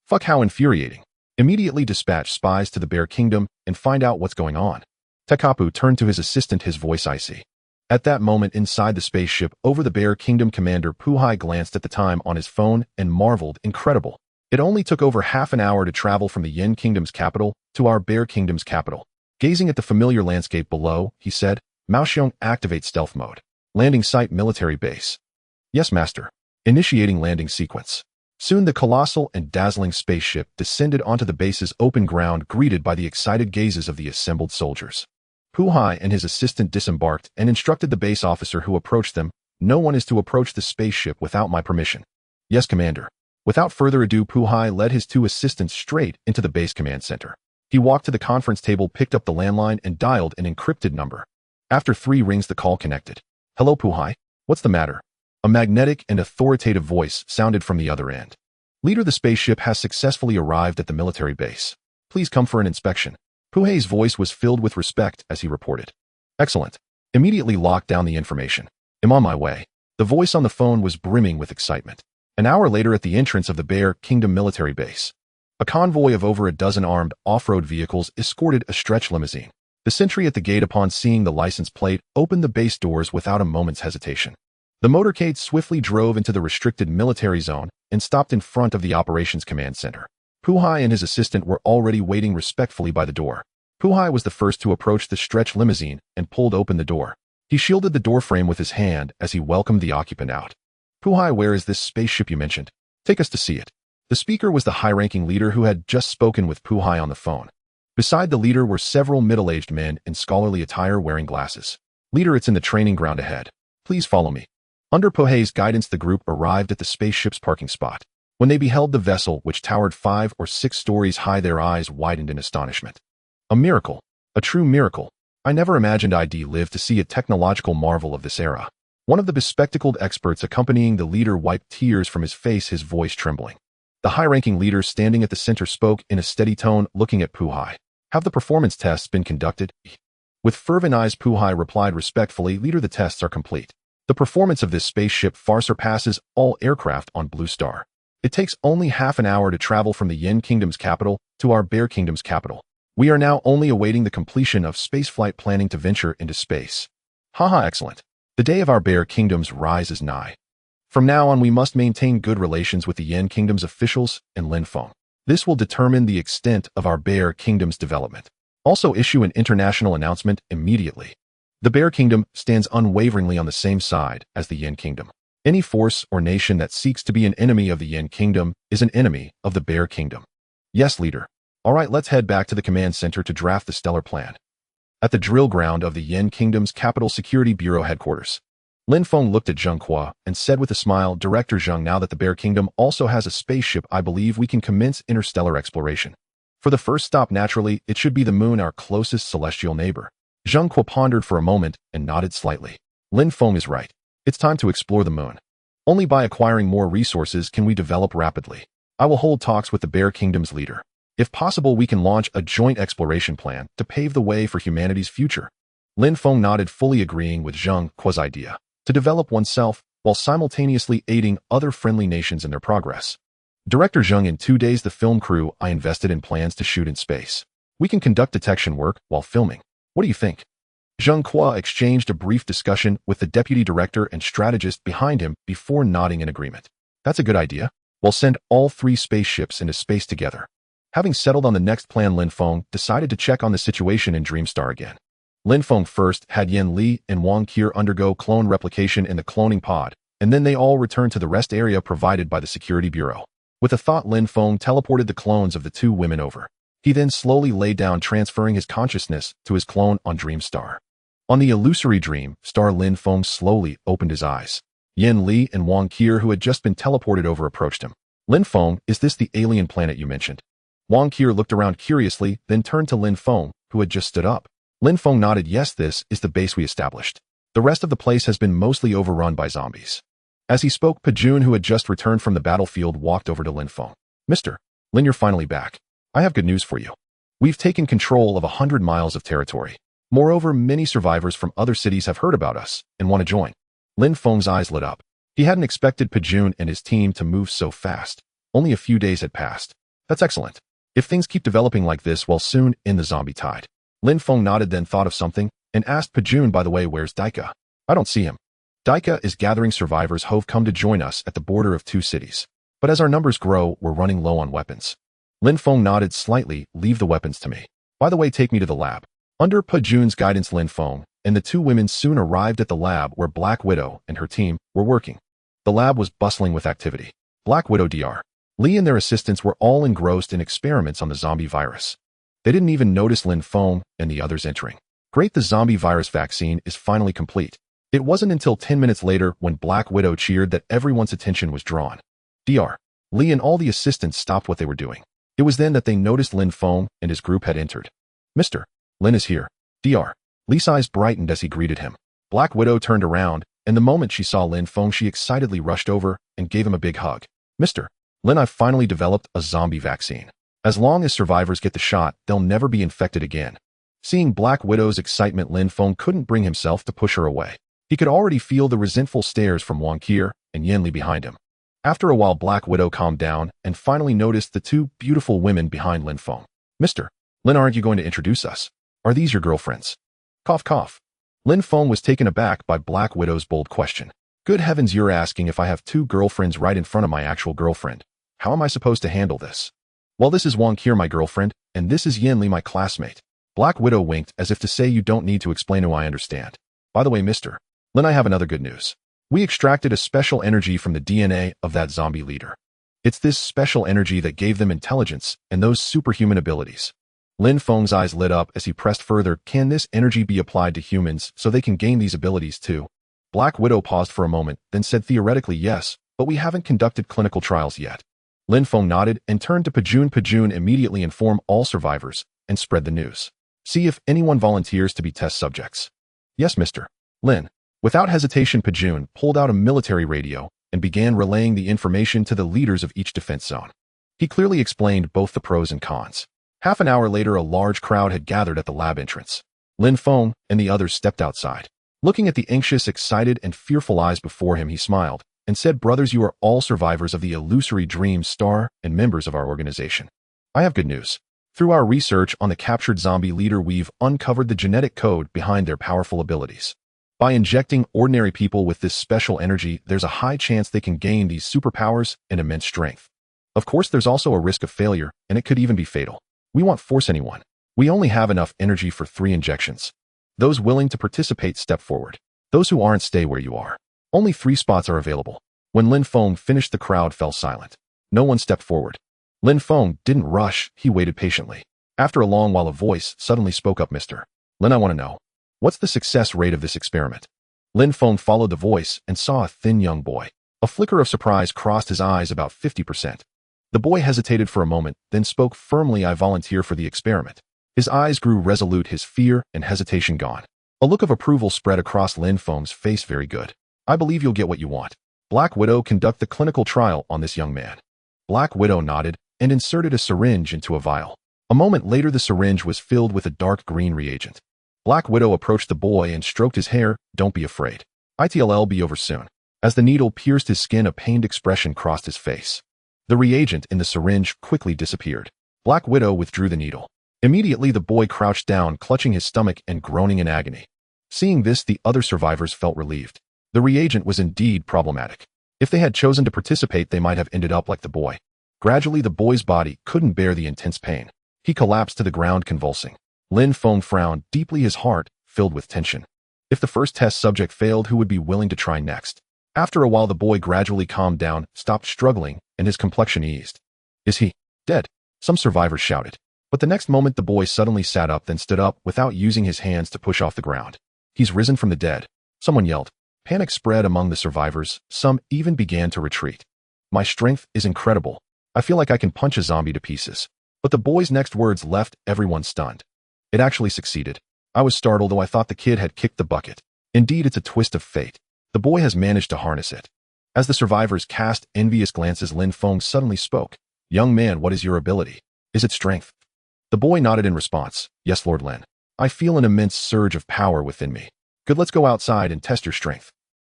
Fuck, how infuriating. Immediately dispatch spies to the Bear Kingdom and find out what's going on. Tekapu turned to his assistant, his voice icy. At that moment inside the spaceship over the Bear Kingdom, Commander Puhai glanced at the time on his phone and marveled, incredible. It only took over half an hour to travel from the Yin Kingdom's capital to our Bear Kingdom's capital. Gazing at the familiar landscape below, he said, Maoxiong, activate stealth mode. Landing site, military base. Yes, master. Initiating landing sequence. Soon the colossal and dazzling spaceship descended onto the base's open ground, greeted by the excited gazes of the assembled soldiers. Puhai and his assistant disembarked and instructed the base officer who approached them, no one is to approach the spaceship without my permission. Yes, Commander. Without further ado, Puhai led his two assistants straight into the base command center. He walked to the conference table, picked up the landline, and dialed an encrypted number. After 3 rings, the call connected. Hello, Puhai. What's the matter? A magnetic and authoritative voice sounded from the other end. Leader, the spaceship has successfully arrived at the military base. Please come for an inspection. Puhai's voice was filled with respect as he reported. Excellent. Immediately lock down the information. I'm on my way. The voice on the phone was brimming with excitement. An hour later, at the entrance of the Bear Kingdom military base, a convoy of over a dozen armed off-road vehicles escorted a stretch limousine. The sentry at the gate, upon seeing the license plate, opened the base doors without a moment's hesitation. The motorcade swiftly drove into the restricted military zone and stopped in front of the operations command center. Puhai and his assistant were already waiting respectfully by the door. Puhai was the first to approach the stretch limousine and pulled open the door. He shielded the doorframe with his hand as he welcomed the occupant out. Puhai, where is this spaceship you mentioned? Take us to see it. The speaker was the high-ranking leader who had just spoken with Puhai on the phone. Beside the leader were several middle-aged men in scholarly attire wearing glasses. Leader, it's in the training ground ahead. Please follow me. Under Puhai's guidance, the group arrived at the spaceship's parking spot. When they beheld the vessel, which towered 5 or 6 stories high, their eyes widened in astonishment. A miracle. A true miracle. I never imagined I'd live to see a technological marvel of this era. One of the bespectacled experts accompanying the leader wiped tears from his face, his voice trembling. The high-ranking leader standing at the center spoke in a steady tone, looking at Puhai. Have the performance tests been conducted? With fervent eyes, Puhai replied respectfully, Leader, the tests are complete. The performance of this spaceship far surpasses all aircraft on Blue Star. It takes only half an hour to travel from the Yin Kingdom's capital to our Bear Kingdom's capital. We are now only awaiting the completion of spaceflight planning to venture into space. Haha, excellent. The day of our Bear Kingdom's rise is nigh. From now on, we must maintain good relations with the Yin Kingdom's officials and Lin Feng. This will determine the extent of our Bear Kingdom's development. Also issue an international announcement immediately. The Bear Kingdom stands unwaveringly on the same side as the Yin Kingdom. Any force or nation that seeks to be an enemy of the Yin Kingdom is an enemy of the Bear Kingdom. Yes, leader. All right, let's head back to the command center to draft the stellar plan. At the drill ground of the Yin Kingdom's Capital Security Bureau headquarters, Lin Feng looked at Zheng Hua and said with a smile, Director Zheng, now that the Bear Kingdom also has a spaceship, I believe we can commence interstellar exploration. For the first stop, naturally, it should be the moon, our closest celestial neighbor. Zheng Hua pondered for a moment and nodded slightly. Lin Feng is right. It's time to explore the moon. Only by acquiring more resources can we develop rapidly. I will hold talks with the Bear Kingdom's leader. If possible, we can launch a joint exploration plan to pave the way for humanity's future. Lin Feng nodded, fully agreeing with Zheng Hua's idea to develop oneself while simultaneously aiding other friendly nations in their progress. Director Zheng, in 2 days, the film crew I invested in plans to shoot in space. We can conduct detection work while filming. What do you think? Zheng Hua exchanged a brief discussion with the deputy director and strategist behind him before nodding in agreement. That's a good idea. We'll send all 3 spaceships into space together. Having settled on the next plan, Lin Feng decided to check on the situation in Dreamstar again. Lin Feng first had Yen Li and Wang Qir undergo clone replication in the cloning pod, and then they all returned to the rest area provided by the Security Bureau. With a thought, Lin Feng teleported the clones of the 2 women over. He then slowly lay down, transferring his consciousness to his clone on Dreamstar. On the illusory dream star, Lin Feng slowly opened his eyes. Yen Li and Wang Qir, who had just been teleported over, approached him. Lin Feng, is this the alien planet you mentioned? Wang Qir looked around curiously, then turned to Lin Feng, who had just stood up. Lin Feng nodded. Yes, this is the base we established. The rest of the place has been mostly overrun by zombies. As he spoke, Pajun, who had just returned from the battlefield, walked over to Lin Feng. Mr. Lin, you're finally back. I have good news for you. We've taken control of 100 miles of territory. Moreover, many survivors from other cities have heard about us and want to join. Lin Feng's eyes lit up. He hadn't expected Pajun and his team to move so fast. Only a few days had passed. That's excellent. If things keep developing like this, we'll soon end the zombie tide. Lin Feng nodded, then thought of something, and asked Pajun, by the way, where's Daika? I don't see him. Daika is gathering survivors who've come to join us at the border of 2 cities. But as our numbers grow, we're running low on weapons. Lin Feng nodded slightly. Leave the weapons to me. By the way, take me to the lab. Under Pajun's guidance, Lin Feng and the 2 women soon arrived at the lab where Black Widow and her team were working. The lab was bustling with activity. Black Widow, Dr. Lee and their assistants were all engrossed in experiments on the zombie virus. They didn't even notice Lin Feng and the others entering. Great, the zombie virus vaccine is finally complete. It wasn't until 10 minutes later when Black Widow cheered that everyone's attention was drawn. Dr. Lee and all the assistants stopped what they were doing. It was then that they noticed Lin Feng and his group had entered. Mr. Lin is here. Dr. Lee's eyes brightened as he greeted him. Black Widow turned around, and the moment she saw Lin Feng, she excitedly rushed over and gave him a big hug. Mr. Lin, I've finally developed a zombie vaccine. As long as survivors get the shot, they'll never be infected again. Seeing Black Widow's excitement, Lin Feng couldn't bring himself to push her away. He could already feel the resentful stares from Wang Qier and Yanli behind him. After a while, Black Widow calmed down and finally noticed the 2 beautiful women behind Lin Feng. Mr. Lin, aren't you going to introduce us? Are these your girlfriends? Cough, cough. Lin Feng was taken aback by Black Widow's bold question. Good heavens, you're asking if I have 2 girlfriends right in front of my actual girlfriend. How am I supposed to handle this? Well, this is Wang Qier, my girlfriend, and this is Yanli, my classmate. Black Widow winked as if to say, you don't need to explain who I understand. By the way, Mr. Lin, I have another good news. We extracted a special energy from the DNA of that zombie leader. It's this special energy that gave them intelligence and those superhuman abilities. Lin Feng's eyes lit up as he pressed further. Can this energy be applied to humans so they can gain these abilities too? Black Widow paused for a moment, then said, theoretically yes, but we haven't conducted clinical trials yet. Lin Feng nodded and turned to Pajun. Pajun, immediately inform all survivors and spread the news. See if anyone volunteers to be test subjects. Yes, Mr. Lin. Without hesitation, Pajun pulled out a military radio and began relaying the information to the leaders of each defense zone. He clearly explained both the pros and cons. Half an hour later, a large crowd had gathered at the lab entrance. Lin Feng and the others stepped outside. Looking at the anxious, excited, and fearful eyes before him, he smiled and said, brothers, you are all survivors of the illusory dream star and members of our organization. I have good news. Through our research on the captured zombie leader, we've uncovered the genetic code behind their powerful abilities. By injecting ordinary people with this special energy, there's a high chance they can gain these superpowers and immense strength. Of course, there's also a risk of failure, and it could even be fatal. We won't force anyone. We only have enough energy for 3 injections. Those willing to participate step forward. Those who aren't, stay where you are. Only 3 spots are available. When Lin Feng finished, the crowd fell silent. No one stepped forward. Lin Feng didn't rush, he waited patiently. After a long while, a voice suddenly spoke up. Mr. Lin, I want to know, what's the success rate of this experiment? Lin Feng followed the voice and saw a thin young boy. A flicker of surprise crossed his eyes. About 50%. The boy hesitated for a moment, then spoke firmly. I volunteer for the experiment. His eyes grew resolute, his fear and hesitation gone. A look of approval spread across Lin Feng's face. Very good. I believe you'll get what you want. Black Widow, conduct the clinical trial on this young man. Black Widow nodded and inserted a syringe into a vial. A moment later, the syringe was filled with a dark green reagent. Black Widow approached the boy and stroked his hair. Don't be afraid. It'll be over soon. As the needle pierced his skin, a pained expression crossed his face. The reagent in the syringe quickly disappeared. Black Widow withdrew the needle. Immediately, the boy crouched down, clutching his stomach and groaning in agony. Seeing this, the other survivors felt relieved. The reagent was indeed problematic. If they had chosen to participate, they might have ended up like the boy. Gradually, the boy's body couldn't bear the intense pain. He collapsed to the ground, convulsing. Lin Feng frowned deeply, his heart filled with tension. If the first test subject failed, who would be willing to try next? After a while, the boy gradually calmed down, stopped struggling, and his complexion eased. Is he dead? Some survivors shouted. But the next moment, the boy suddenly sat up, then stood up without using his hands to push off the ground. He's risen from the dead. Someone yelled. Panic spread among the survivors. Some even began to retreat. My strength is incredible. I feel like I can punch a zombie to pieces. But the boy's next words left everyone stunned. It actually succeeded. I was startled, though I thought the kid had kicked the bucket. Indeed, it's a twist of fate. The boy has managed to harness it. As the survivors cast envious glances, Lin Feng suddenly spoke. Young man, what is your ability? Is it strength? The boy nodded in response. Yes, Lord Lin. I feel an immense surge of power within me. Good, let's go outside and test your strength.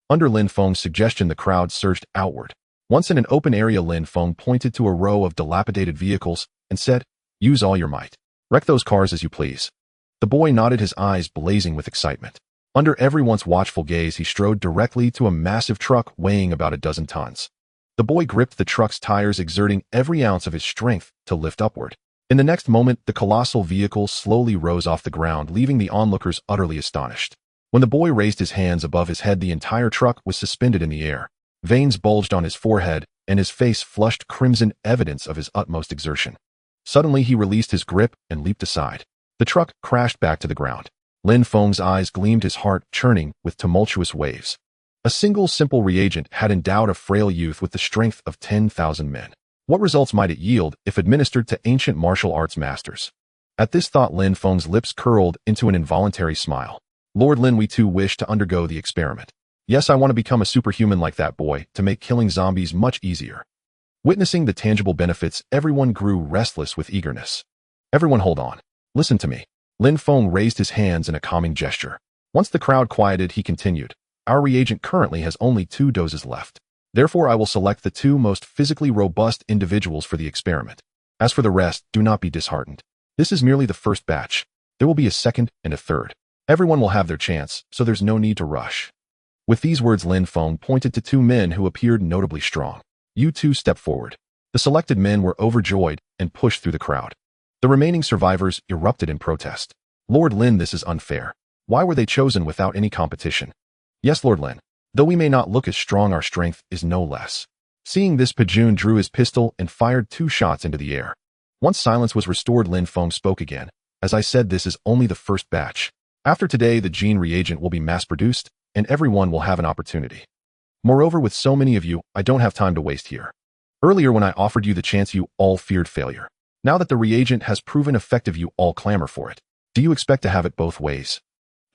Under Lin Feng's suggestion, the crowd surged outward. Once in an open area, Lin Feng pointed to a row of dilapidated vehicles and said, use all your might. Wreck those cars as you please. The boy nodded, his eyes blazing with excitement. Under everyone's watchful gaze, he strode directly to a massive truck weighing about a dozen tons. The boy gripped the truck's tires, exerting every ounce of his strength to lift upward. In the next moment, the colossal vehicle slowly rose off the ground, leaving the onlookers utterly astonished. When the boy raised his hands above his head, the entire truck was suspended in the air. Veins bulged on his forehead, and his face flushed crimson, evidence of his utmost exertion. Suddenly, he released his grip and leaped aside. The truck crashed back to the ground. Lin Feng's eyes gleamed, his heart churning with tumultuous waves. A single simple reagent had endowed a frail youth with the strength of 10,000 men. What results might it yield if administered to ancient martial arts masters? At this thought, Lin Feng's lips curled into an involuntary smile. Lord Lin, we too wish to undergo the experiment. Yes, I want to become a superhuman like that boy, to make killing zombies much easier. Witnessing the tangible benefits, everyone grew restless with eagerness. Everyone hold on. Listen to me. Lin Feng raised his hands in a calming gesture. Once the crowd quieted, he continued. Our reagent currently has only 2 doses left. Therefore, I will select the 2 most physically robust individuals for the experiment. As for the rest, do not be disheartened. This is merely the first batch. There will be a second and a third. Everyone will have their chance, so there's no need to rush. With these words, Lin Feng pointed to 2 men who appeared notably strong. You 2 step forward. The selected men were overjoyed and pushed through the crowd. The remaining survivors erupted in protest. Lord Lin, this is unfair. Why were they chosen without any competition? Yes, Lord Lin. Though we may not look as strong, our strength is no less. Seeing this, Pajun drew his pistol and fired 2 shots into the air. Once silence was restored, Lin Feng spoke again. As I said, this is only the first batch. After today, the gene reagent will be mass-produced, and everyone will have an opportunity. Moreover, with so many of you, I don't have time to waste here. Earlier, when I offered you the chance, you all feared failure. Now that the reagent has proven effective, you all clamor for it. Do you expect to have it both ways?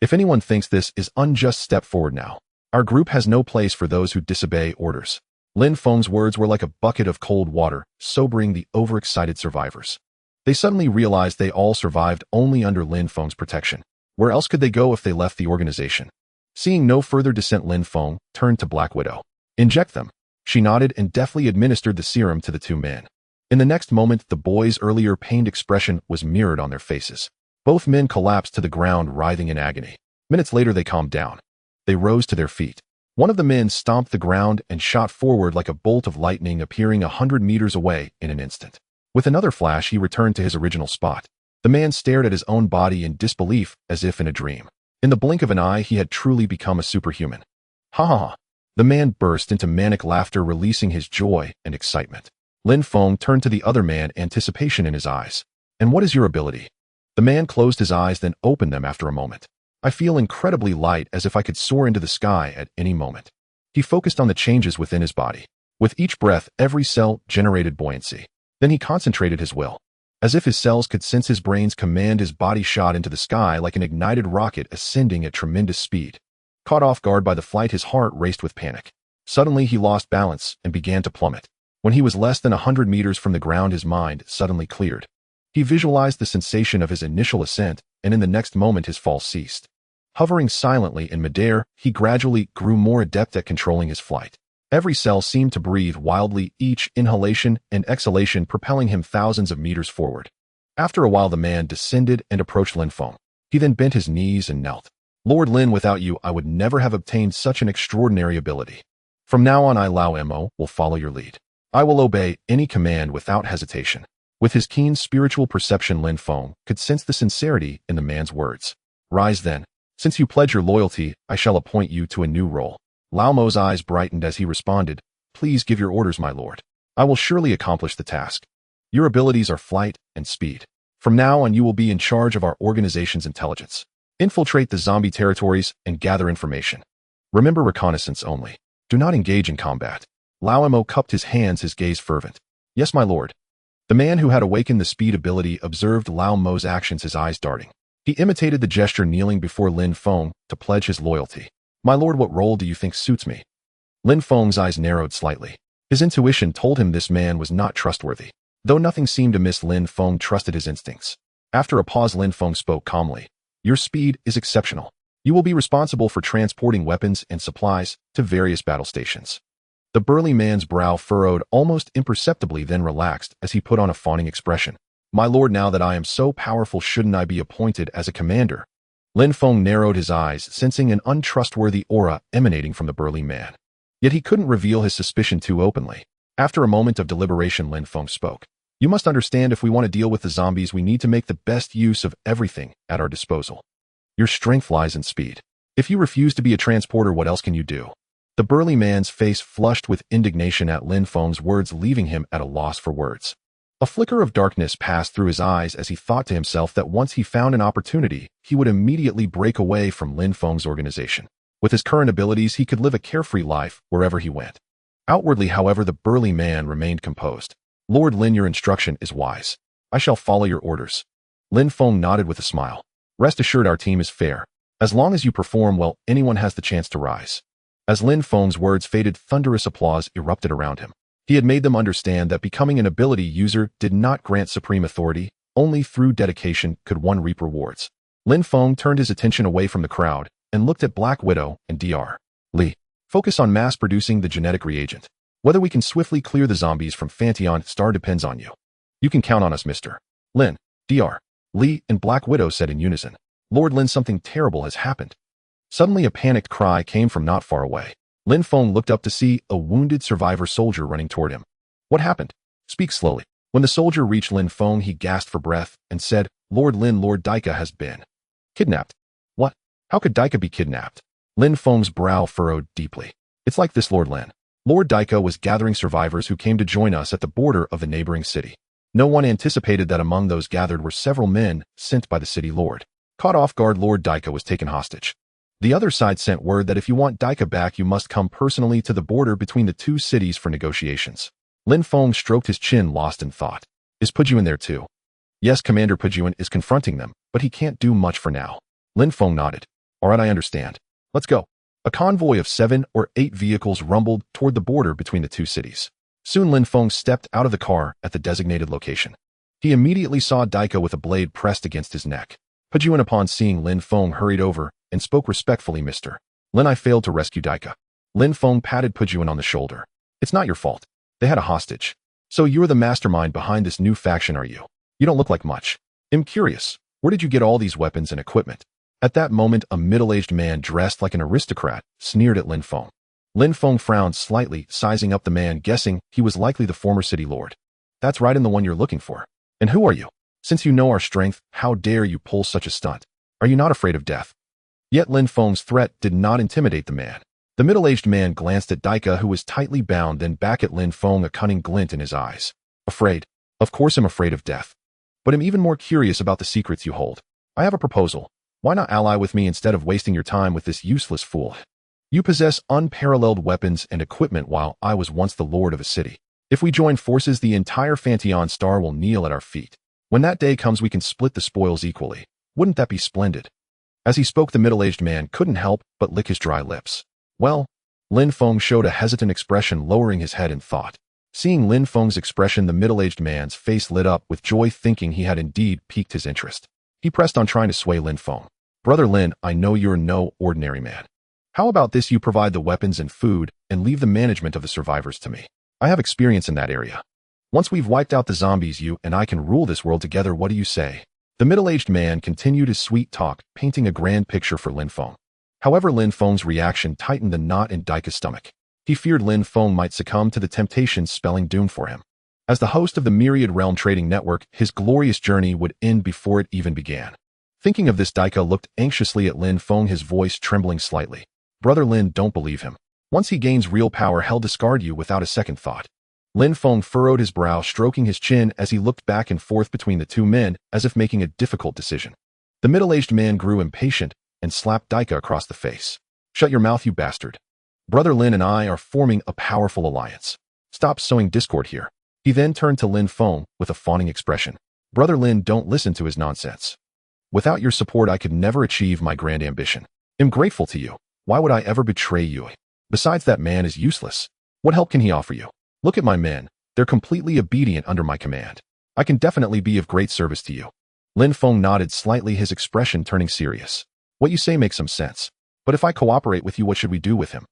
If anyone thinks this is unjust, step forward now. Our group has no place for those who disobey orders. Lin Feng's words were like a bucket of cold water, sobering the overexcited survivors. They suddenly realized they all survived only under Lin Feng's protection. Where else could they go if they left the organization? Seeing no further dissent, Lin Feng turned to Black Widow. Inject them. She nodded and deftly administered the serum to the 2 men. In the next moment, the boys' earlier pained expression was mirrored on their faces. Both men collapsed to the ground, writhing in agony. Minutes later, they calmed down. They rose to their feet. One of the men stomped the ground and shot forward like a bolt of lightning, appearing 100 meters away in an instant. With another flash, he returned to his original spot. The man stared at his own body in disbelief, as if in a dream. In the blink of an eye, he had truly become a superhuman. Ha ha ha. The man burst into manic laughter, releasing his joy and excitement. Lin Feng turned to the other man, anticipation in his eyes. And what is your ability? The man closed his eyes, then opened them after a moment. I feel incredibly light, as if I could soar into the sky at any moment. He focused on the changes within his body. With each breath, every cell generated buoyancy. Then he concentrated his will. As if his cells could sense his brain's command, his body shot into the sky like an ignited rocket, ascending at tremendous speed. Caught off guard by the flight, his heart raced with panic. Suddenly, he lost balance and began to plummet. When he was less than 100 meters from the ground, his mind suddenly cleared. He visualized the sensation of his initial ascent, and in the next moment, his fall ceased. Hovering silently in midair, he gradually grew more adept at controlling his flight. Every cell seemed to breathe wildly, each inhalation and exhalation propelling him thousands of meters forward. After a while, the man descended and approached Lin Feng. He then bent his knees and knelt. Lord Lin, without you, I would never have obtained such an extraordinary ability. From now on, I, Lao Mo, will follow your lead. I will obey any command without hesitation. With his keen spiritual perception, Lin Feng could sense the sincerity in the man's words. Rise then. Since you pledge your loyalty, I shall appoint you to a new role. Lao Mo's eyes brightened as he responded, Please give your orders, my lord. I will surely accomplish the task. Your abilities are flight and speed. From now on, you will be in charge of our organization's intelligence. Infiltrate the zombie territories and gather information. Remember reconnaissance only. Do not engage in combat. Lao Mo cupped his hands, his gaze fervent. Yes, my lord. The man who had awakened the speed ability observed Lao Mo's actions, his eyes darting. He imitated the gesture, kneeling before Lin Feng to pledge his loyalty. My lord, what role do you think suits me? Lin Feng's eyes narrowed slightly. His intuition told him this man was not trustworthy. Though nothing seemed amiss, Lin Feng trusted his instincts. After a pause, Lin Feng spoke calmly. Your speed is exceptional. You will be responsible for transporting weapons and supplies to various battle stations. The burly man's brow furrowed almost imperceptibly, then relaxed as he put on a fawning expression. My lord, now that I am so powerful, shouldn't I be appointed as a commander? Lin Feng narrowed his eyes, sensing an untrustworthy aura emanating from the burly man. Yet he couldn't reveal his suspicion too openly. After a moment of deliberation, Lin Feng spoke. You must understand, if we want to deal with the zombies, we need to make the best use of everything at our disposal. Your strength lies in speed. If you refuse to be a transporter, what else can you do? The burly man's face flushed with indignation at Lin Feng's words, leaving him at a loss for words. A flicker of darkness passed through his eyes as he thought to himself that once he found an opportunity, he would immediately break away from Lin Feng's organization. With his current abilities, he could live a carefree life wherever he went. Outwardly, however, the burly man remained composed. Lord Lin, your instruction is wise. I shall follow your orders. Lin Feng nodded with a smile. Rest assured, our team is fair. As long as you perform well, anyone has the chance to rise. As Lin Feng's words faded, thunderous applause erupted around him. He had made them understand that becoming an ability user did not grant supreme authority. Only through dedication could one reap rewards. Lin Feng turned his attention away from the crowd and looked at Black Widow and Dr. Li. Focus on mass-producing the genetic reagent. Whether we can swiftly clear the zombies from Pantheon Star depends on you. You can count on us, Mr. Lin. Dr. Li and Black Widow said in unison. Lord Lin, something terrible has happened. Suddenly a panicked cry came from not far away. Lin Feng looked up to see a wounded survivor soldier running toward him. What happened? Speak slowly. When the soldier reached Lin Feng, he gasped for breath and said, Lord Lin, Lord Daika has been kidnapped. What? How could Daika be kidnapped? Lin Feng's brow furrowed deeply. It's like this, Lord Lin. Lord Daika was gathering survivors who came to join us at the border of the neighboring city. No one anticipated that among those gathered were several men sent by the city lord. Caught off guard, Lord Daika was taken hostage. The other side sent word that if you want Daika back, you must come personally to the border between the two cities for negotiations. Lin Feng stroked his chin, lost in thought. Is Pujuan there too? Yes, Commander Pujuan is confronting them, but he can't do much for now. Lin Feng nodded. All right, I understand. Let's go. A convoy of 7 or 8 vehicles rumbled toward the border between the two cities. Soon Lin Feng stepped out of the car at the designated location. He immediately saw Daika with a blade pressed against his neck. Pujuan, upon seeing Lin Feng, hurried over and spoke respectfully. Mr. Lin, I failed to rescue Daika. Lin Feng patted Pujuan on the shoulder. It's not your fault. They had a hostage. So you're the mastermind behind this new faction, are you? You don't look like much. I'm curious. Where did you get all these weapons and equipment? At that moment, a middle-aged man dressed like an aristocrat sneered at Lin Feng. Lin Feng frowned slightly, sizing up the man, guessing he was likely the former city lord. That's right, and the one you're looking for. And who are you? Since you know our strength, how dare you pull such a stunt? Are you not afraid of death? Yet Lin Feng's threat did not intimidate the man. The middle-aged man glanced at Daika, who was tightly bound, then back at Lin Feng, a cunning glint in his eyes. Afraid? Of course I'm afraid of death. But I'm even more curious about the secrets you hold. I have a proposal. Why not ally with me instead of wasting your time with this useless fool? You possess unparalleled weapons and equipment, while I was once the lord of a city. If we join forces, the entire Pantheon Star will kneel at our feet. When that day comes, we can split the spoils equally. Wouldn't that be splendid? As he spoke, the middle-aged man couldn't help but lick his dry lips. Well, Lin Feng showed a hesitant expression, lowering his head in thought. Seeing Lin Feng's expression, the middle-aged man's face lit up with joy, thinking he had indeed piqued his interest. He pressed on, trying to sway Lin Feng. Brother Lin, I know you're no ordinary man. How about this? You provide the weapons and food and leave the management of the survivors to me. I have experience in that area. Once we've wiped out the zombies, you and I can rule this world together. What do you say? The middle-aged man continued his sweet talk, painting a grand picture for Lin Feng. However, Lin Feng's reaction tightened the knot in Daika's stomach. He feared Lin Feng might succumb to the temptations spelling doom for him. As the host of the Myriad Realm Trading Network, his glorious journey would end before it even began. Thinking of this, Daika looked anxiously at Lin Feng, his voice trembling slightly. Brother Lin, don't believe him. Once he gains real power, he'll discard you without a second thought. Lin Feng furrowed his brow, stroking his chin as he looked back and forth between the two men, as if making a difficult decision. The middle-aged man grew impatient and slapped Daika across the face. Shut your mouth, you bastard. Brother Lin and I are forming a powerful alliance. Stop sowing discord here. He then turned to Lin Feng with a fawning expression. Brother Lin, don't listen to his nonsense. Without your support, I could never achieve my grand ambition. I'm grateful to you. Why would I ever betray you? Besides, that man is useless. What help can he offer you? Look at my men. They're completely obedient under my command. I can definitely be of great service to you. Lin Feng nodded slightly, his expression turning serious. What you say makes some sense. But if I cooperate with you, what should we do with him?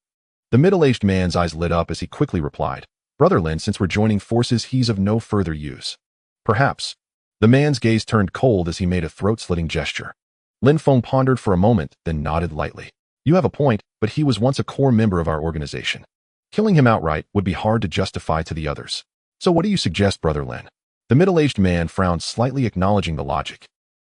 The middle-aged man's eyes lit up as he quickly replied. Brother Lin, since we're joining forces, he's of no further use. Perhaps. The man's gaze turned cold as he made a throat-slitting gesture. Lin Feng pondered for a moment, then nodded lightly. You have a point, but he was once a core member of our organization. Killing him outright would be hard to justify to the others. So what do you suggest, Brother Lin? The middle-aged man frowned slightly, acknowledging the logic.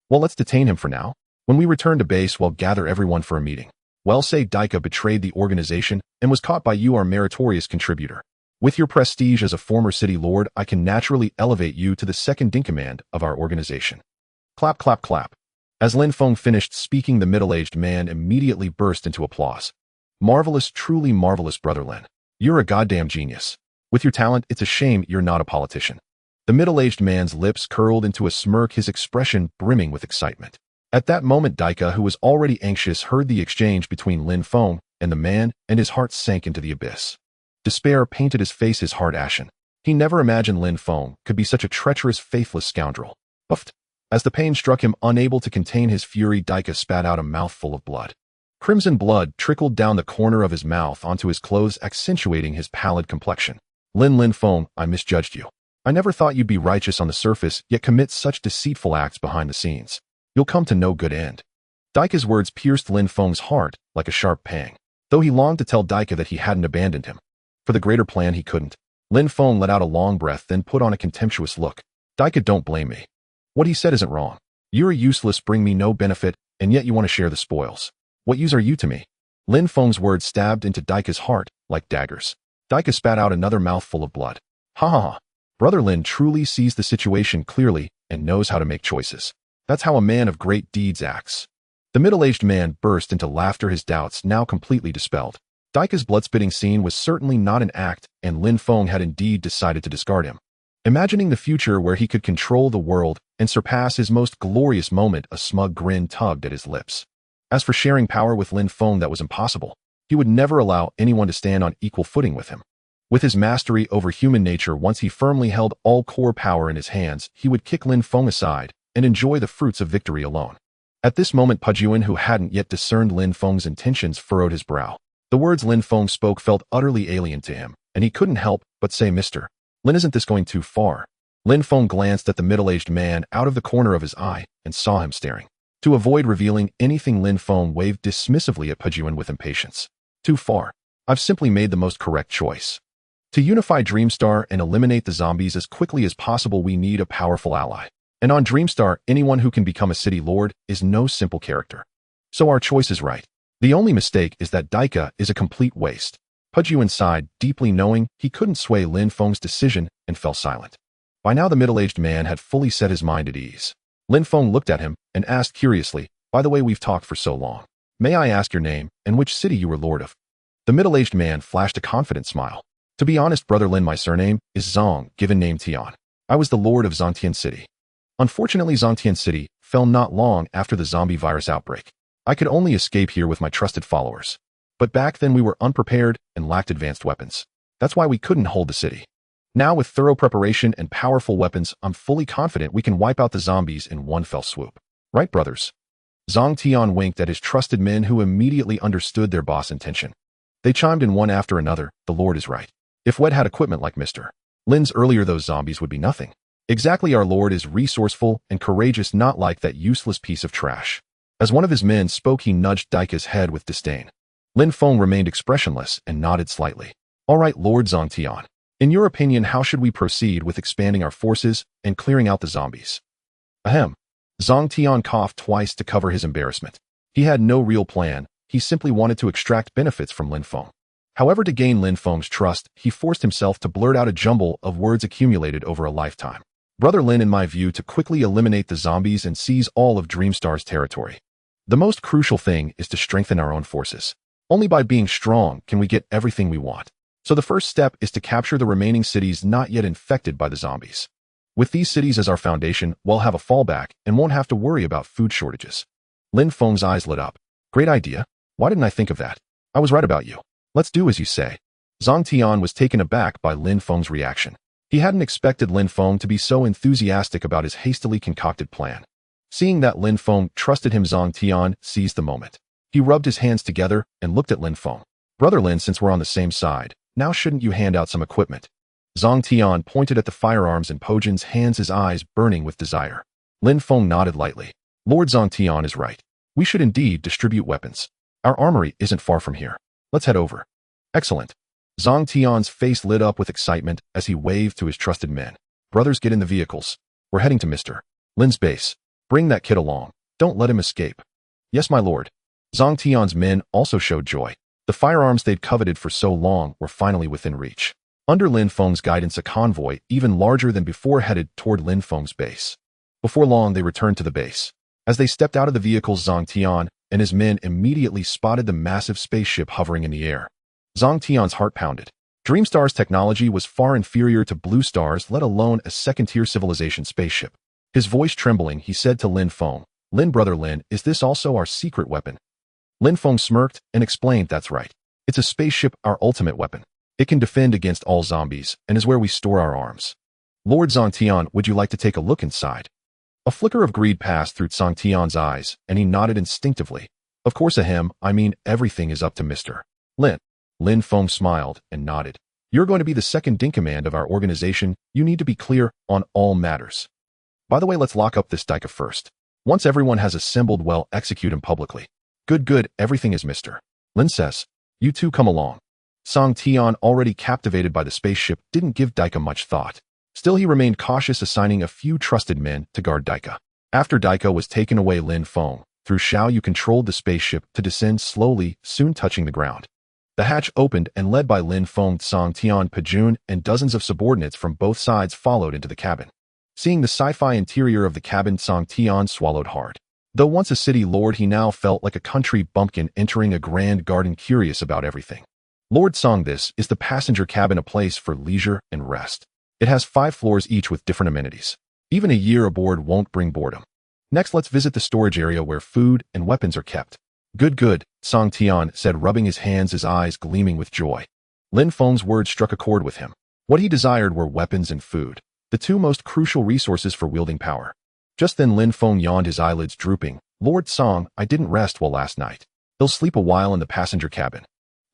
Well, let's detain him for now. When we return to base, we'll gather everyone for a meeting. Well, say Daika betrayed the organization and was caught by you, our meritorious contributor. With your prestige as a former city lord, I can naturally elevate you to the second-in-command of our organization. Clap, clap, clap. As Lin Feng finished speaking, the middle-aged man immediately burst into applause. Marvelous, truly marvelous, Brother Lin. You're a goddamn genius. With your talent, it's a shame you're not a politician. The middle-aged man's lips curled into a smirk, his expression brimming with excitement. At that moment, Daika, who was already anxious, heard the exchange between Lin Feng and the man, and his heart sank into the abyss. Despair painted his face, his heart ashen. He never imagined Lin Feng could be such a treacherous, faithless scoundrel. Puffed. As the pain struck him, unable to contain his fury, Daika spat out a mouthful of blood. Crimson blood trickled down the corner of his mouth onto his clothes, accentuating his pallid complexion. Lin Feng, I misjudged you. I never thought you'd be righteous on the surface, yet commit such deceitful acts behind the scenes. You'll come to no good end. Daika's words pierced Lin Feng's heart like a sharp pang, though he longed to tell Daika that he hadn't abandoned him. For the greater plan, he couldn't. Lin Feng let out a long breath, then put on a contemptuous look. Daika, don't blame me. What he said isn't wrong. You're useless, bring me no benefit, and yet you want to share the spoils. What use are you to me? Lin Feng's words stabbed into Daika's heart like daggers. Daika spat out another mouthful of blood. Ha ha ha. Brother Lin truly sees the situation clearly and knows how to make choices. That's how a man of great deeds acts. The middle-aged man burst into laughter, his doubts now completely dispelled. Daika's blood-spitting scene was certainly not an act, and Lin Feng had indeed decided to discard him. Imagining the future where he could control the world and surpass his most glorious moment, a smug grin tugged at his lips. As for sharing power with Lin Feng, that was impossible. He would never allow anyone to stand on equal footing with him. With his mastery over human nature, once he firmly held all core power in his hands, he would kick Lin Feng aside and enjoy the fruits of victory alone. At this moment, Pujuan, who hadn't yet discerned Lin Feng's intentions, furrowed his brow. The words Lin Feng spoke felt utterly alien to him, and he couldn't help but say, Mr. Lin, isn't this going too far? Lin Feng glanced at the middle-aged man out of the corner of his eye and saw him staring. To avoid revealing anything, Lin Feng waved dismissively at Pujuan with impatience. Too far. I've simply made the most correct choice. To unify Dreamstar and eliminate the zombies as quickly as possible, we need a powerful ally. And on Dreamstar, anyone who can become a city lord is no simple character. So our choice is right. The only mistake is that Daika is a complete waste. Pujuan sighed, deeply knowing he couldn't sway Lin Feng's decision, and fell silent. By now the middle-aged man had fully set his mind at ease. Lin Feng looked at him and asked curiously, by the way, we've talked for so long. May I ask your name and which city you were lord of? The middle-aged man flashed a confident smile. To be honest, Brother Lin, my surname is Zong, given name Tian. I was the lord of Zongtian City. Unfortunately, Zongtian City fell not long after the zombie virus outbreak. I could only escape here with my trusted followers. But back then we were unprepared and lacked advanced weapons. That's why we couldn't hold the city. Now with thorough preparation and powerful weapons, I'm fully confident we can wipe out the zombies in one fell swoop. Right, brothers? Zong Tian winked at his trusted men, who immediately understood their boss' intention. They chimed in one after another, the Lord is right. If Wed had equipment like Mr. Lin's earlier, those zombies would be nothing. Exactly, our Lord is resourceful and courageous, not like that useless piece of trash. As one of his men spoke, he nudged Daika's head with disdain. Lin Feng remained expressionless and nodded slightly. All right, Lord Zong Tian. In your opinion, how should we proceed with expanding our forces and clearing out the zombies? Ahem. Zong Tian coughed twice to cover his embarrassment. He had no real plan. He simply wanted to extract benefits from Lin Feng. However, to gain Lin Feng's trust, he forced himself to blurt out a jumble of words accumulated over a lifetime. Brother Lin, in my view, to quickly eliminate the zombies and seize all of Dreamstar's territory. The most crucial thing is to strengthen our own forces. Only by being strong can we get everything we want. So the first step is to capture the remaining cities not yet infected by the zombies. With these cities as our foundation, we'll have a fallback and won't have to worry about food shortages. Lin Feng's eyes lit up. Great idea. Why didn't I think of that? I was right about you. Let's do as you say. Zong Tian was taken aback by Lin Feng's reaction. He hadn't expected Lin Feng to be so enthusiastic about his hastily concocted plan. Seeing that Lin Feng trusted him, Zong Tian seized the moment. He rubbed his hands together and looked at Lin Feng. Brother Lin, since we're on the same side, now shouldn't you hand out some equipment? Zhang Tian pointed at the firearms in Pojin's hands, his eyes burning with desire. Lin Feng nodded lightly. Lord Zhang Tian is right. We should indeed distribute weapons. Our armory isn't far from here. Let's head over. Excellent. Zhang Tian's face lit up with excitement as he waved to his trusted men. Brothers, get in the vehicles. We're heading to Mr. Lin's base. Bring that kid along. Don't let him escape. Yes, my lord. Zhang Tian's men also showed joy. The firearms they'd coveted for so long were finally within reach. Under Lin Feng's guidance, a convoy, even larger than before, headed toward Lin Feng's base. Before long, they returned to the base. As they stepped out of the vehicles, Zhang Tian and his men immediately spotted the massive spaceship hovering in the air. Zhang Tian's heart pounded. Dreamstar's technology was far inferior to Blue Star's, let alone a second-tier civilization spaceship. His voice trembling, he said to Lin Feng, "Lin, brother Lin, is this also our secret weapon?" Lin Feng smirked and explained, "That's right. It's a spaceship, our ultimate weapon. It can defend against all zombies and is where we store our arms." Lord Zhang Tian, would you like to take a look inside? A flicker of greed passed through Zhang Tian's eyes, and he nodded instinctively. Of course, I mean everything is up to Mr. Lin. Lin Feng smiled and nodded. You're going to be the second in command of our organization. You need to be clear on all matters. By the way, let's lock up this Daika first. Once everyone has assembled, well, execute him publicly. Good, everything is Mr. Lin says. You two come along. Zhang Tian, already captivated by the spaceship, didn't give Daika much thought. Still, he remained cautious, assigning a few trusted men to guard Daika. After Daika was taken away, Lin Feng, through Xiao Yu, controlled the spaceship to descend slowly, soon touching the ground. The hatch opened, and led by Lin Feng, Zhang Tian, Pejun, and dozens of subordinates from both sides followed into the cabin. Seeing the sci-fi interior of the cabin, Zhang Tian swallowed hard. Though once a city lord, he now felt like a country bumpkin entering a grand garden, curious about everything. Lord Song, this is the passenger cabin, a place for leisure and rest. It has 5 floors each with different amenities. Even a year aboard won't bring boredom. Next, let's visit the storage area where food and weapons are kept. Good, Zhang Tian said, rubbing his hands, his eyes gleaming with joy. Lin Feng's words struck a chord with him. What he desired were weapons and food, the two most crucial resources for wielding power. Just then Lin Feng yawned, his eyelids drooping. Lord Song, I didn't rest well last night. He'll sleep a while in the passenger cabin.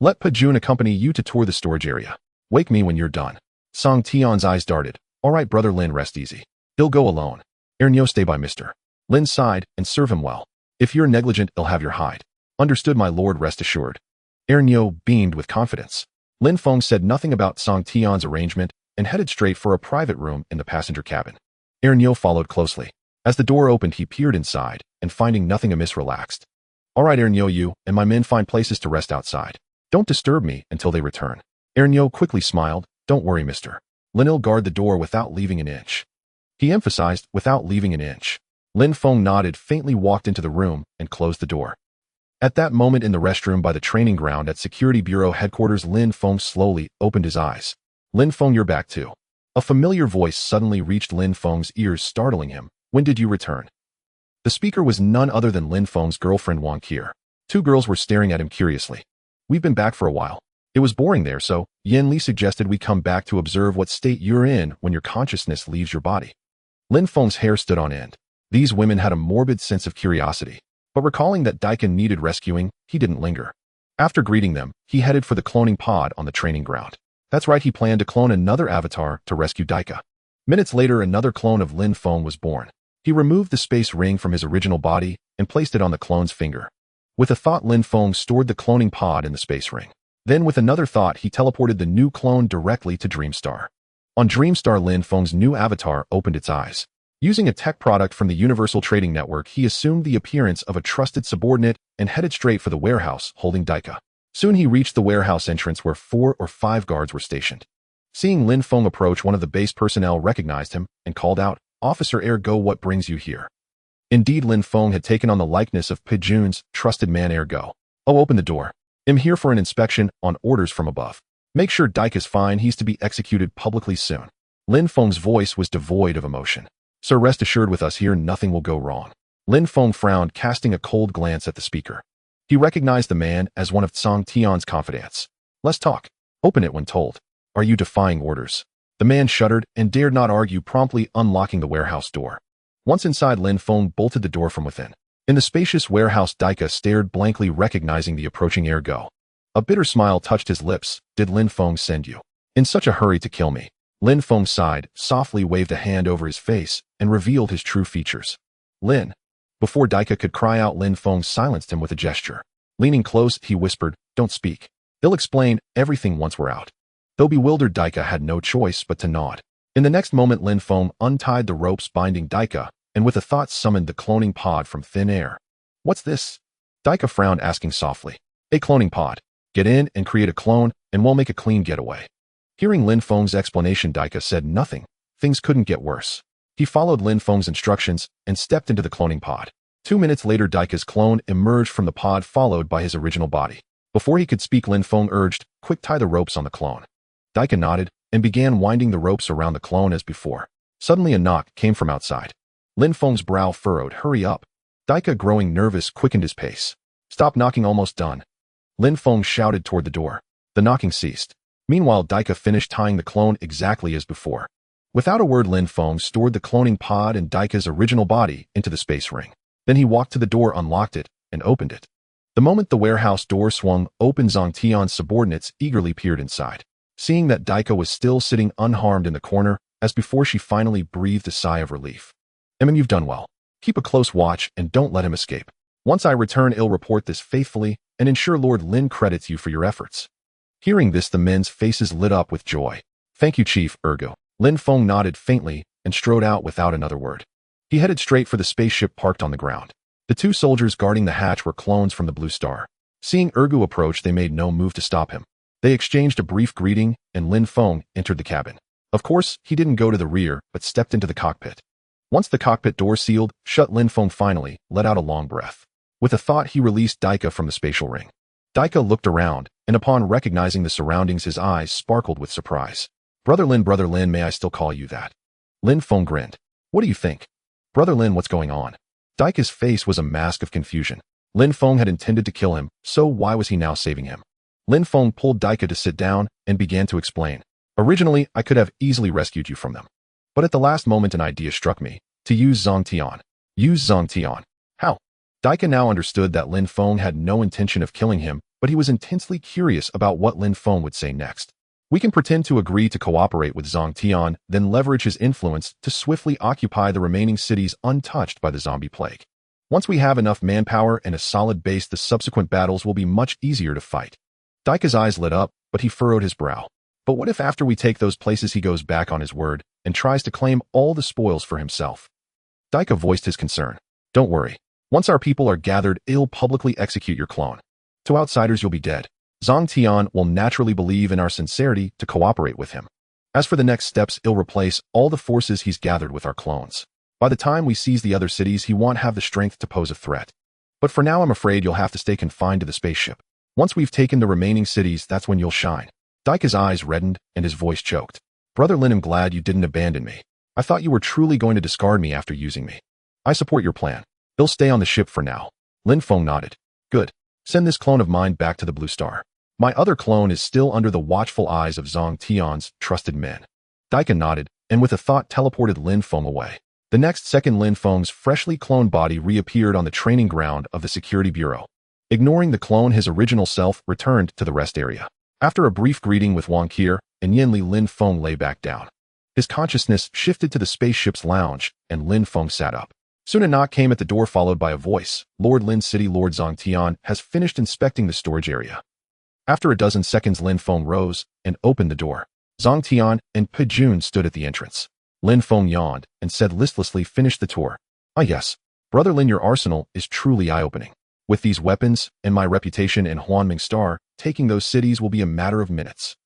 Let Pejun accompany you to tour the storage area. Wake me when you're done. Zhang Tian's eyes darted. All right, brother Lin, rest easy. He'll go alone. Ernyo, stay by Mr. Lin's side and serve him well. If you're negligent, he'll have your hide. Understood, my lord, rest assured. Ernyo beamed with confidence. Lin Feng said nothing about Zhang Tian's arrangement and headed straight for a private room in the passenger cabin. Ernyo followed closely. As the door opened, he peered inside and, finding nothing amiss, relaxed. All right, Ernyo, you and my men find places to rest outside. Don't disturb me until they return. Ernyo quickly smiled. Don't worry, Mr. Lin'll guard the door without leaving an inch. He emphasized, without leaving an inch. Lin Feng nodded, faintly walked into the room and closed the door. At that moment, in the restroom by the training ground at Security Bureau headquarters, Lin Feng slowly opened his eyes. Lin Feng, you're back too. A familiar voice suddenly reached Lin Feng's ears, startling him. When did you return? The speaker was none other than Lin Feng's girlfriend Wang Qier. 2 girls were staring at him curiously. We've been back for a while. It was boring there, so Yan Li suggested we come back to observe what state you're in when your consciousness leaves your body. Lin Feng's hair stood on end. These women had a morbid sense of curiosity, but recalling that Daika needed rescuing, he didn't linger. After greeting them, he headed for the cloning pod on the training ground. That's right, he planned to clone another avatar to rescue Daika. Minutes later, another clone of Lin Feng was born. He removed the space ring from his original body and placed it on the clone's finger. With a thought, Lin Feng stored the cloning pod in the space ring. Then, with another thought, he teleported the new clone directly to Dreamstar. On Dreamstar, Lin Feng's new avatar opened its eyes. Using a tech product from the Universal Trading Network, he assumed the appearance of a trusted subordinate and headed straight for the warehouse, holding Daika. Soon he reached the warehouse entrance where 4 or 5 guards were stationed. Seeing Lin Feng approach, one of the base personnel recognized him and called out, Officer Ergo, what brings you here? Indeed, Lin Feng had taken on the likeness of Pejun's trusted man Ergo. Oh, open the door. I'm here for an inspection on orders from above. Make sure Daika's fine, he's to be executed publicly soon. Lin Feng's voice was devoid of emotion. Sir, rest assured, with us here nothing will go wrong. Lin Feng frowned, casting a cold glance at the speaker. He recognized the man as one of Zhang Tian's confidants. Let's talk. Open it when told. Are you defying orders? The man shuddered and dared not argue, promptly unlocking the warehouse door. Once inside, Lin Feng bolted the door from within. In the spacious warehouse, Daika stared blankly, recognizing the approaching Ergo. A bitter smile touched his lips. Did Lin Feng send you in such a hurry to kill me? Lin Feng sighed, softly waved a hand over his face, and revealed his true features. Lin. Before Daika could cry out, Lin Feng silenced him with a gesture. Leaning close, he whispered, "Don't speak. He'll explain everything once we're out." Though bewildered, Daika had no choice but to nod. In the next moment, Lin Feng untied the ropes binding Daika, and with a thought summoned the cloning pod from thin air. "What's this?" Daika frowned, asking softly. "A cloning pod. Get in and create a clone, and we'll make a clean getaway." Hearing Lin Feng's explanation, Daika said nothing. Things couldn't get worse. He followed Lin Feng's instructions and stepped into the cloning pod. 2 minutes later, Daika's clone emerged from the pod, followed by his original body. Before he could speak, Lin Feng urged, "Quick, tie the ropes on the clone." Daika nodded and began winding the ropes around the clone as before. Suddenly a knock came from outside. Lin Feng's brow furrowed. "Hurry up." Daika, growing nervous, quickened his pace. "Stop knocking, almost done." Lin Feng shouted toward the door. The knocking ceased. Meanwhile, Daika finished tying the clone exactly as before. Without a word, Lin Feng stored the cloning pod and Daika's original body into the space ring. Then he walked to the door, unlocked it, and opened it. The moment the warehouse door swung open, Zhang Tian's subordinates eagerly peered inside. Seeing that Daika was still sitting unharmed in the corner, as before, she finally breathed a sigh of relief. "Emin, you've done well. Keep a close watch and don't let him escape. Once I return, I'll report this faithfully and ensure Lord Lin credits you for your efforts." Hearing this, the men's faces lit up with joy. "Thank you, Chief Ergo." Lin Feng nodded faintly and strode out without another word. He headed straight for the spaceship parked on the ground. The 2 soldiers guarding the hatch were clones from the Blue Star. Seeing Ergo approach, they made no move to stop him. They exchanged a brief greeting, and Lin Feng entered the cabin. Of course, he didn't go to the rear, but stepped into the cockpit. Once the cockpit door sealed shut, Lin Feng finally let out a long breath. With a thought, he released Daika from the spatial ring. Daika looked around, and upon recognizing the surroundings, his eyes sparkled with surprise. Brother Lin, may I still call you that?" Lin Feng grinned. "What do you think?" "Brother Lin, what's going on?" Daika's face was a mask of confusion. Lin Feng had intended to kill him, so why was he now saving him? Lin Feng pulled Daika to sit down and began to explain. "Originally, I could have easily rescued you from them. But at the last moment, an idea struck me. To use Zhang Tian." "Use Zhang Tian? How?" Daika now understood that Lin Feng had no intention of killing him, but he was intensely curious about what Lin Feng would say next. "We can pretend to agree to cooperate with Zhang Tian, then leverage his influence to swiftly occupy the remaining cities untouched by the zombie plague. Once we have enough manpower and a solid base, the subsequent battles will be much easier to fight." Daika's eyes lit up, but he furrowed his brow. "But what if after we take those places he goes back on his word and tries to claim all the spoils for himself?" Daika voiced his concern. "Don't worry. Once our people are gathered, I'll publicly execute your clone. To outsiders, you'll be dead. Zhang Tian will naturally believe in our sincerity to cooperate with him. As for the next steps, I'll replace all the forces he's gathered with our clones. By the time we seize the other cities, he won't have the strength to pose a threat. But for now, I'm afraid you'll have to stay confined to the spaceship. Once we've taken the remaining cities, that's when you'll shine." Daika's eyes reddened and his voice choked. "Brother Lin, I'm glad you didn't abandon me. I thought you were truly going to discard me after using me. I support your plan. He'll stay on the ship for now." Lin Feng nodded. "Good. Send this clone of mine back to the Blue Star. My other clone is still under the watchful eyes of Zhang Tian's trusted men." Daika nodded, and with a thought teleported Lin Feng away. The next second, Lin Feng's freshly cloned body reappeared on the training ground of the Security Bureau. Ignoring the clone, his original self returned to the rest area. After a brief greeting with Wang Qir and Yanli, Lin Feng lay back down. His consciousness shifted to the spaceship's lounge, and Lin Feng sat up. Soon a knock came at the door, followed by a voice. "Lord Lin, City Lord Zhang Tian has finished inspecting the storage area." After a dozen seconds, Lin Feng rose and opened the door. Zhang Tian and Pe Jun stood at the entrance. Lin Feng yawned and said listlessly, "Finish the tour." "Ah yes. Brother Lin, your arsenal is truly eye-opening. With these weapons and my reputation in Huanming Star, taking those cities will be a matter of minutes."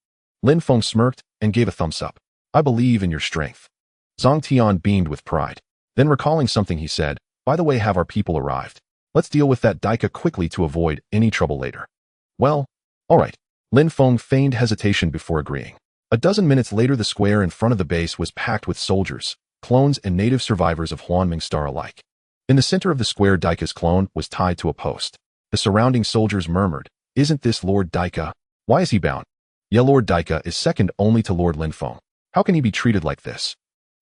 Lin Feng smirked and gave a thumbs up. "I believe in your strength." Zhang Tian beamed with pride. Then recalling something, he said, "By the way, have our people arrived? Let's deal with that Daika quickly to avoid any trouble later." "Well, all right." Lin Feng feigned hesitation before agreeing. A dozen minutes later, the square in front of the base was packed with soldiers, clones, and native survivors of Huanming Star alike. In the center of the square, Daika's clone was tied to a post. The surrounding soldiers murmured, "Isn't this Lord Daika? Why is he bound?" "Yeah, Lord Daika is second only to Lord Lin Feng. How can he be treated like this?"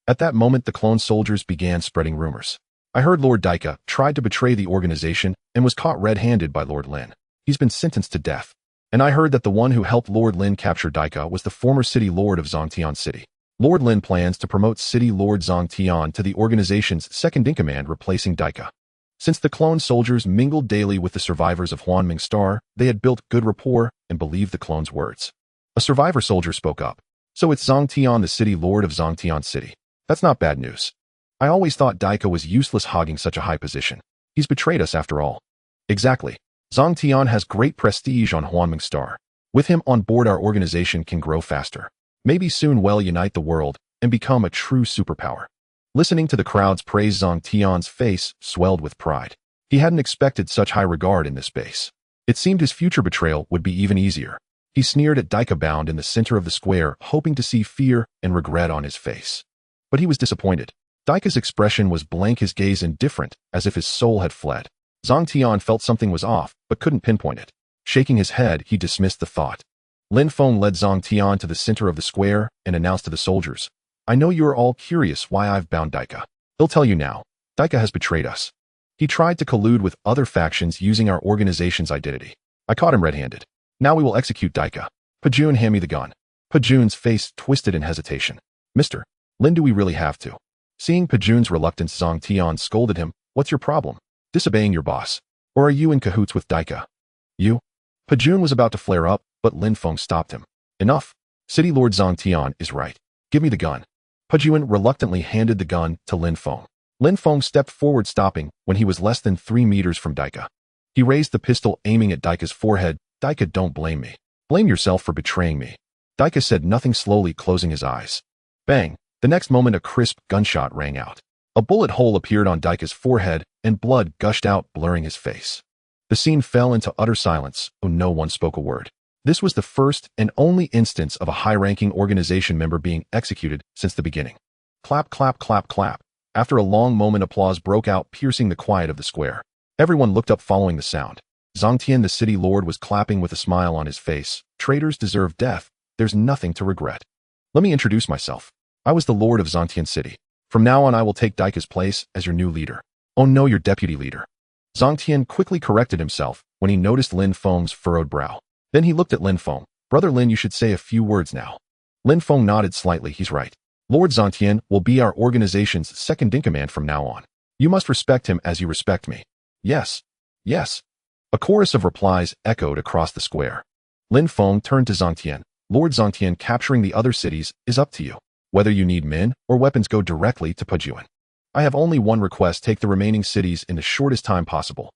At that moment, the clone soldiers began spreading rumors. "I heard Lord Daika tried to betray the organization and was caught red-handed by Lord Lin. He's been sentenced to death. And I heard that the one who helped Lord Lin capture Daika was the former city lord of Zhangtian City. Lord Lin plans to promote City Lord Zhang Tian to the organization's second-in-command, replacing Daika. Since the clone soldiers mingled daily with the survivors of Huanming Star, they had built good rapport and believed the clones' words. A survivor soldier spoke up. So it's Zhang Tian, the City Lord of Zhangtian City. That's not bad news. I always thought Daika was useless hogging such a high position. He's betrayed us after all. Exactly. Zhang Tian has great prestige on Huanming Star. With him on board, our organization can grow faster. Maybe soon we'll unite the world and become a true superpower. Listening to the crowd's praise, Zhang Tian's face swelled with pride. He hadn't expected such high regard in this base. It seemed his future betrayal would be even easier. He sneered at Daika bound in the center of the square, hoping to see fear and regret on his face. But he was disappointed. Daika's expression was blank, his gaze indifferent, as if his soul had fled. Zhang Tian felt something was off, but couldn't pinpoint it. Shaking his head, he dismissed the thought. Lin Feng led Zhang Tian to the center of the square and announced to the soldiers, I know you are all curious why I've bound Daika. He'll tell you now. Daika has betrayed us. He tried to collude with other factions using our organization's identity. I caught him red-handed. Now we will execute Daika. Pajun, hand me the gun. Pajun's face twisted in hesitation. Mr. Lin, do we really have to? Seeing Pajun's reluctance, Zhang Tian scolded him. What's your problem? Disobeying your boss? Or are you in cahoots with Daika? You? Pajun was about to flare up, but Lin Feng stopped him. Enough. City Lord Zhang Tian is right. Give me the gun. Pajun reluctantly handed the gun to Lin Feng. Lin Feng stepped forward, stopping when he was less than 3 meters from Daika. He raised the pistol, aiming at Daika's forehead. Daika, don't blame me. Blame yourself for betraying me. Daika said nothing, slowly closing his eyes. Bang! The next moment a crisp gunshot rang out. A bullet hole appeared on Daika's forehead, and blood gushed out, blurring his face. The scene fell into utter silence, though no one spoke a word. This was the first and only instance of a high-ranking organization member being executed since the beginning. Clap, clap, clap, clap. After a long moment, applause broke out, piercing the quiet of the square. Everyone looked up following the sound. Zhang Tian, the city lord, was clapping with a smile on his face. Traitors deserve death. There's nothing to regret. Let me introduce myself. I was the lord of Zhangtian City. From now on, I will take Daika's place as your new leader. Oh no, your deputy leader. Zhang Tian quickly corrected himself when he noticed Lin Feng's furrowed brow. Then he looked at Lin Feng. Brother Lin, you should say a few words now. Lin Feng nodded slightly. He's right. Lord Zhang Tian will be our organization's second-in-command from now on. You must respect him as you respect me. Yes. Yes. A chorus of replies echoed across the square. Lin Feng turned to Zhang Tian. Lord Zhang Tian, capturing the other cities is up to you. Whether you need men or weapons, go directly to Pujuan. I have only one request: take the remaining cities in the shortest time possible.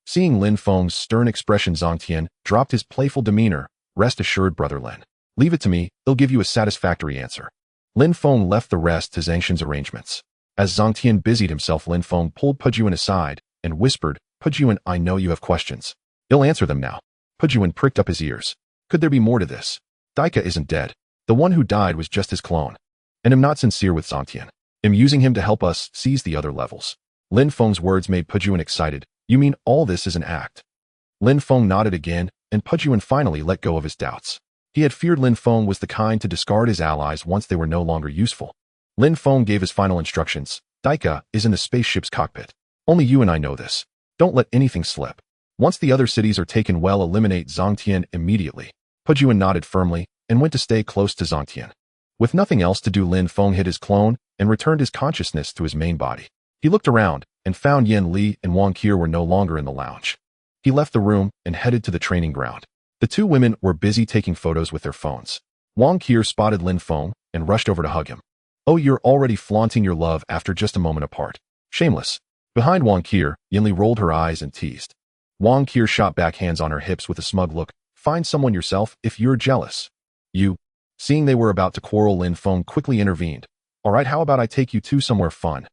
Seeing Lin Feng's stern expression, Zhang Tian dropped his playful demeanor. Rest assured, Brother Lin. Leave it to me, they'll give you a satisfactory answer. Lin Feng left the rest to Zhangshan's arrangements. As Zhang Tian busied himself, Lin Feng pulled Pujuan aside and whispered, Pujuan, I know you have questions. He'll answer them now. Pujuan pricked up his ears. Could there be more to this? Daika isn't dead. The one who died was just his clone. And I'm not sincere with Zhang Tian. I'm using him to help us seize the other levels. Lin Feng's words made Pujuan excited. You mean all this is an act? Lin Feng nodded again, and Pujuan finally let go of his doubts. He had feared Lin Feng was the kind to discard his allies once they were no longer useful. Lin Feng gave his final instructions. Daika is in the spaceship's cockpit. Only you and I know this. Don't let anything slip. Once the other cities are taken, well, eliminate Zhang Tian immediately. Pujuan nodded firmly and went to stay close to Zhang Tian. With nothing else to do, Lin Feng hid his clone and returned his consciousness to his main body. He looked around and found Yan Li and Wang Qi were no longer in the lounge. He left the room and headed to the training ground. The two women were busy taking photos with their phones. Wang Qi spotted Lin Feng and rushed over to hug him. Oh, you're already flaunting your love after just a moment apart. Shameless. Behind Wang Qi, Yan Li rolled her eyes and teased. Wang Qi shot back, hands on her hips with a smug look. Find someone yourself if you're jealous. You. Seeing they were about to quarrel, Lin Feng quickly intervened. All right, how about I take you two somewhere fun?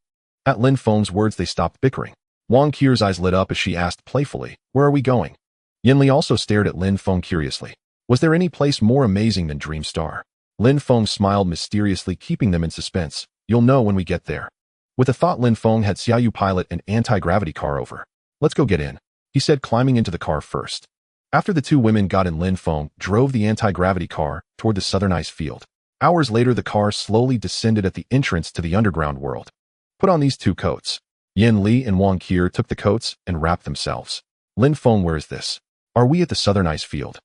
At Lin Feng's words, they stopped bickering. Wang Qi's eyes lit up as she asked playfully, where are we going? Yan Li also stared at Lin Feng curiously. Was there any place more amazing than Dream Star? Lin Feng smiled mysteriously, keeping them in suspense. You'll know when we get there. With a thought, Lin Feng had Xiaoyu pilot an anti-gravity car over. Let's go get in, he said, climbing into the car first. After the two women got in, Lin Feng drove the anti-gravity car toward the southern ice field. Hours later, the car slowly descended at the entrance to the underground world. Put on these two coats. Yan Li and Wang Qi took the coats and wrapped themselves. Lin Feng, where is this? Are we at the southern ice field?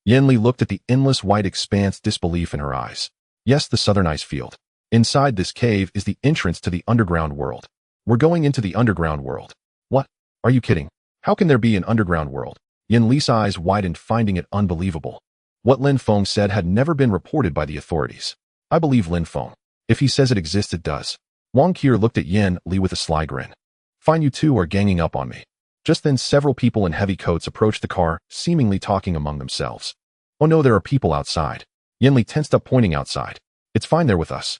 Yan Li looked at the endless white expanse, disbelief in her eyes. Yes, the southern ice field. Inside this cave is the entrance to the underground world. We're going into the underground world. What? Are you kidding? How can there be an underground world? Yin Li's eyes widened, finding it unbelievable. What Lin Feng said had never been reported by the authorities. I believe Lin Feng. If he says it exists, it does. Wang Qier looked at Yin Li with a sly grin. Fine, you two are ganging up on me. Just then several people in heavy coats approached the car, seemingly talking among themselves. Oh no, there are people outside. Yin Li tensed up, pointing outside. It's fine, they're with us.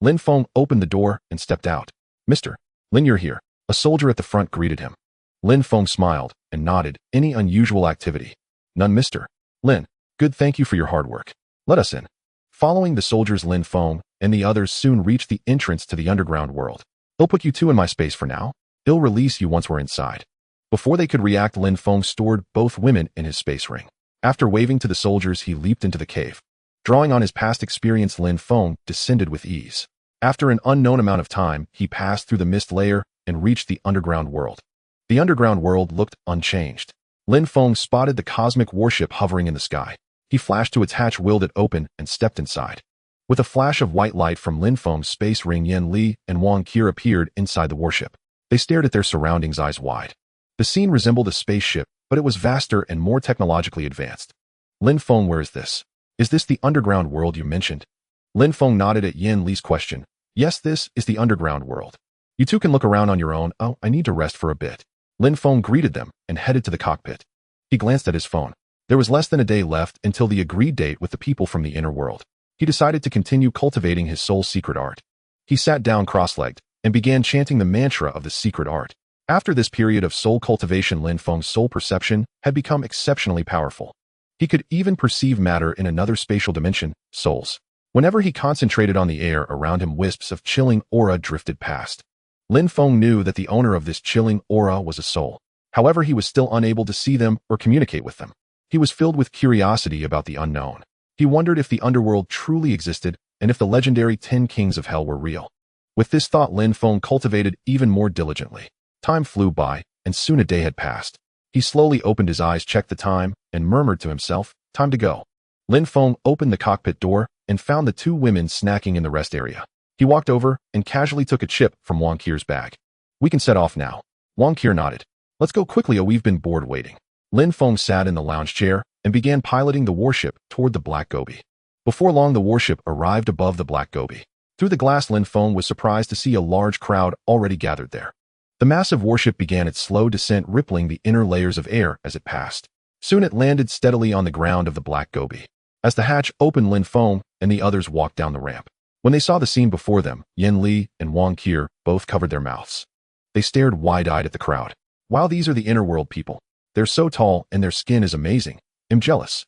Lin Feng opened the door and stepped out. Mr. Lin, you're here. A soldier at the front greeted him. Lin Feng smiled and nodded. Any unusual activity? None, Mr. Lin. Good, thank you for your hard work. Let us in. Following the soldiers, Lin Feng and the others soon reached the entrance to the underground world. I'll put you two in my space for now. I'll release you once we're inside. Before they could react, Lin Feng stored both women in his space ring. After waving to the soldiers, he leaped into the cave. Drawing on his past experience, Lin Feng descended with ease. After an unknown amount of time, he passed through the mist layer and reached the underground world. The underground world looked unchanged. Lin Feng spotted the cosmic warship hovering in the sky. He flashed to its hatch, willed it open, and stepped inside. With a flash of white light from Lin Feng's space ring, Yin Li and Wang Qier appeared inside the warship. They stared at their surroundings, eyes wide. The scene resembled a spaceship, but it was vaster and more technologically advanced. Lin Feng, where is this? Is this the underground world you mentioned? Lin Feng nodded at Yin Li's question. Yes, this is the underground world. You two can look around on your own. Oh, I need to rest for a bit. Lin Feng greeted them and headed to the cockpit. He glanced at his phone. There was less than a day left until the agreed date with the people from the inner world. He decided to continue cultivating his soul's secret art. He sat down cross-legged and began chanting the mantra of the secret art. After this period of soul cultivation, Lin Feng's soul perception had become exceptionally powerful. He could even perceive matter in another spatial dimension, souls. Whenever he concentrated on the air around him, wisps of chilling aura drifted past. Lin Feng knew that the owner of this chilling aura was a soul. However, he was still unable to see them or communicate with them. He was filled with curiosity about the unknown. He wondered if the underworld truly existed and if the legendary 10 kings of hell were real. With this thought, Lin Feng cultivated even more diligently. Time flew by, and soon a day had passed. He slowly opened his eyes, checked the time, and murmured to himself, time to go. Lin Feng opened the cockpit door and found the two women snacking in the rest area. He walked over and casually took a chip from Wang Qier's bag. We can set off now. Wang Qier nodded. Let's go quickly, or we've been bored waiting. Lin Feng sat in the lounge chair and began piloting the warship toward the Black Gobi. Before long, the warship arrived above the Black Gobi. Through the glass, Lin Feng was surprised to see a large crowd already gathered there. The massive warship began its slow descent, rippling the inner layers of air as it passed. Soon it landed steadily on the ground of the Black Gobi. As the hatch opened, Lin Feng and the others walked down the ramp. When they saw the scene before them, Yin Li and Wang Qier both covered their mouths. They stared wide-eyed at the crowd. Wow, these are the inner world people. They're so tall and their skin is amazing. I'm jealous.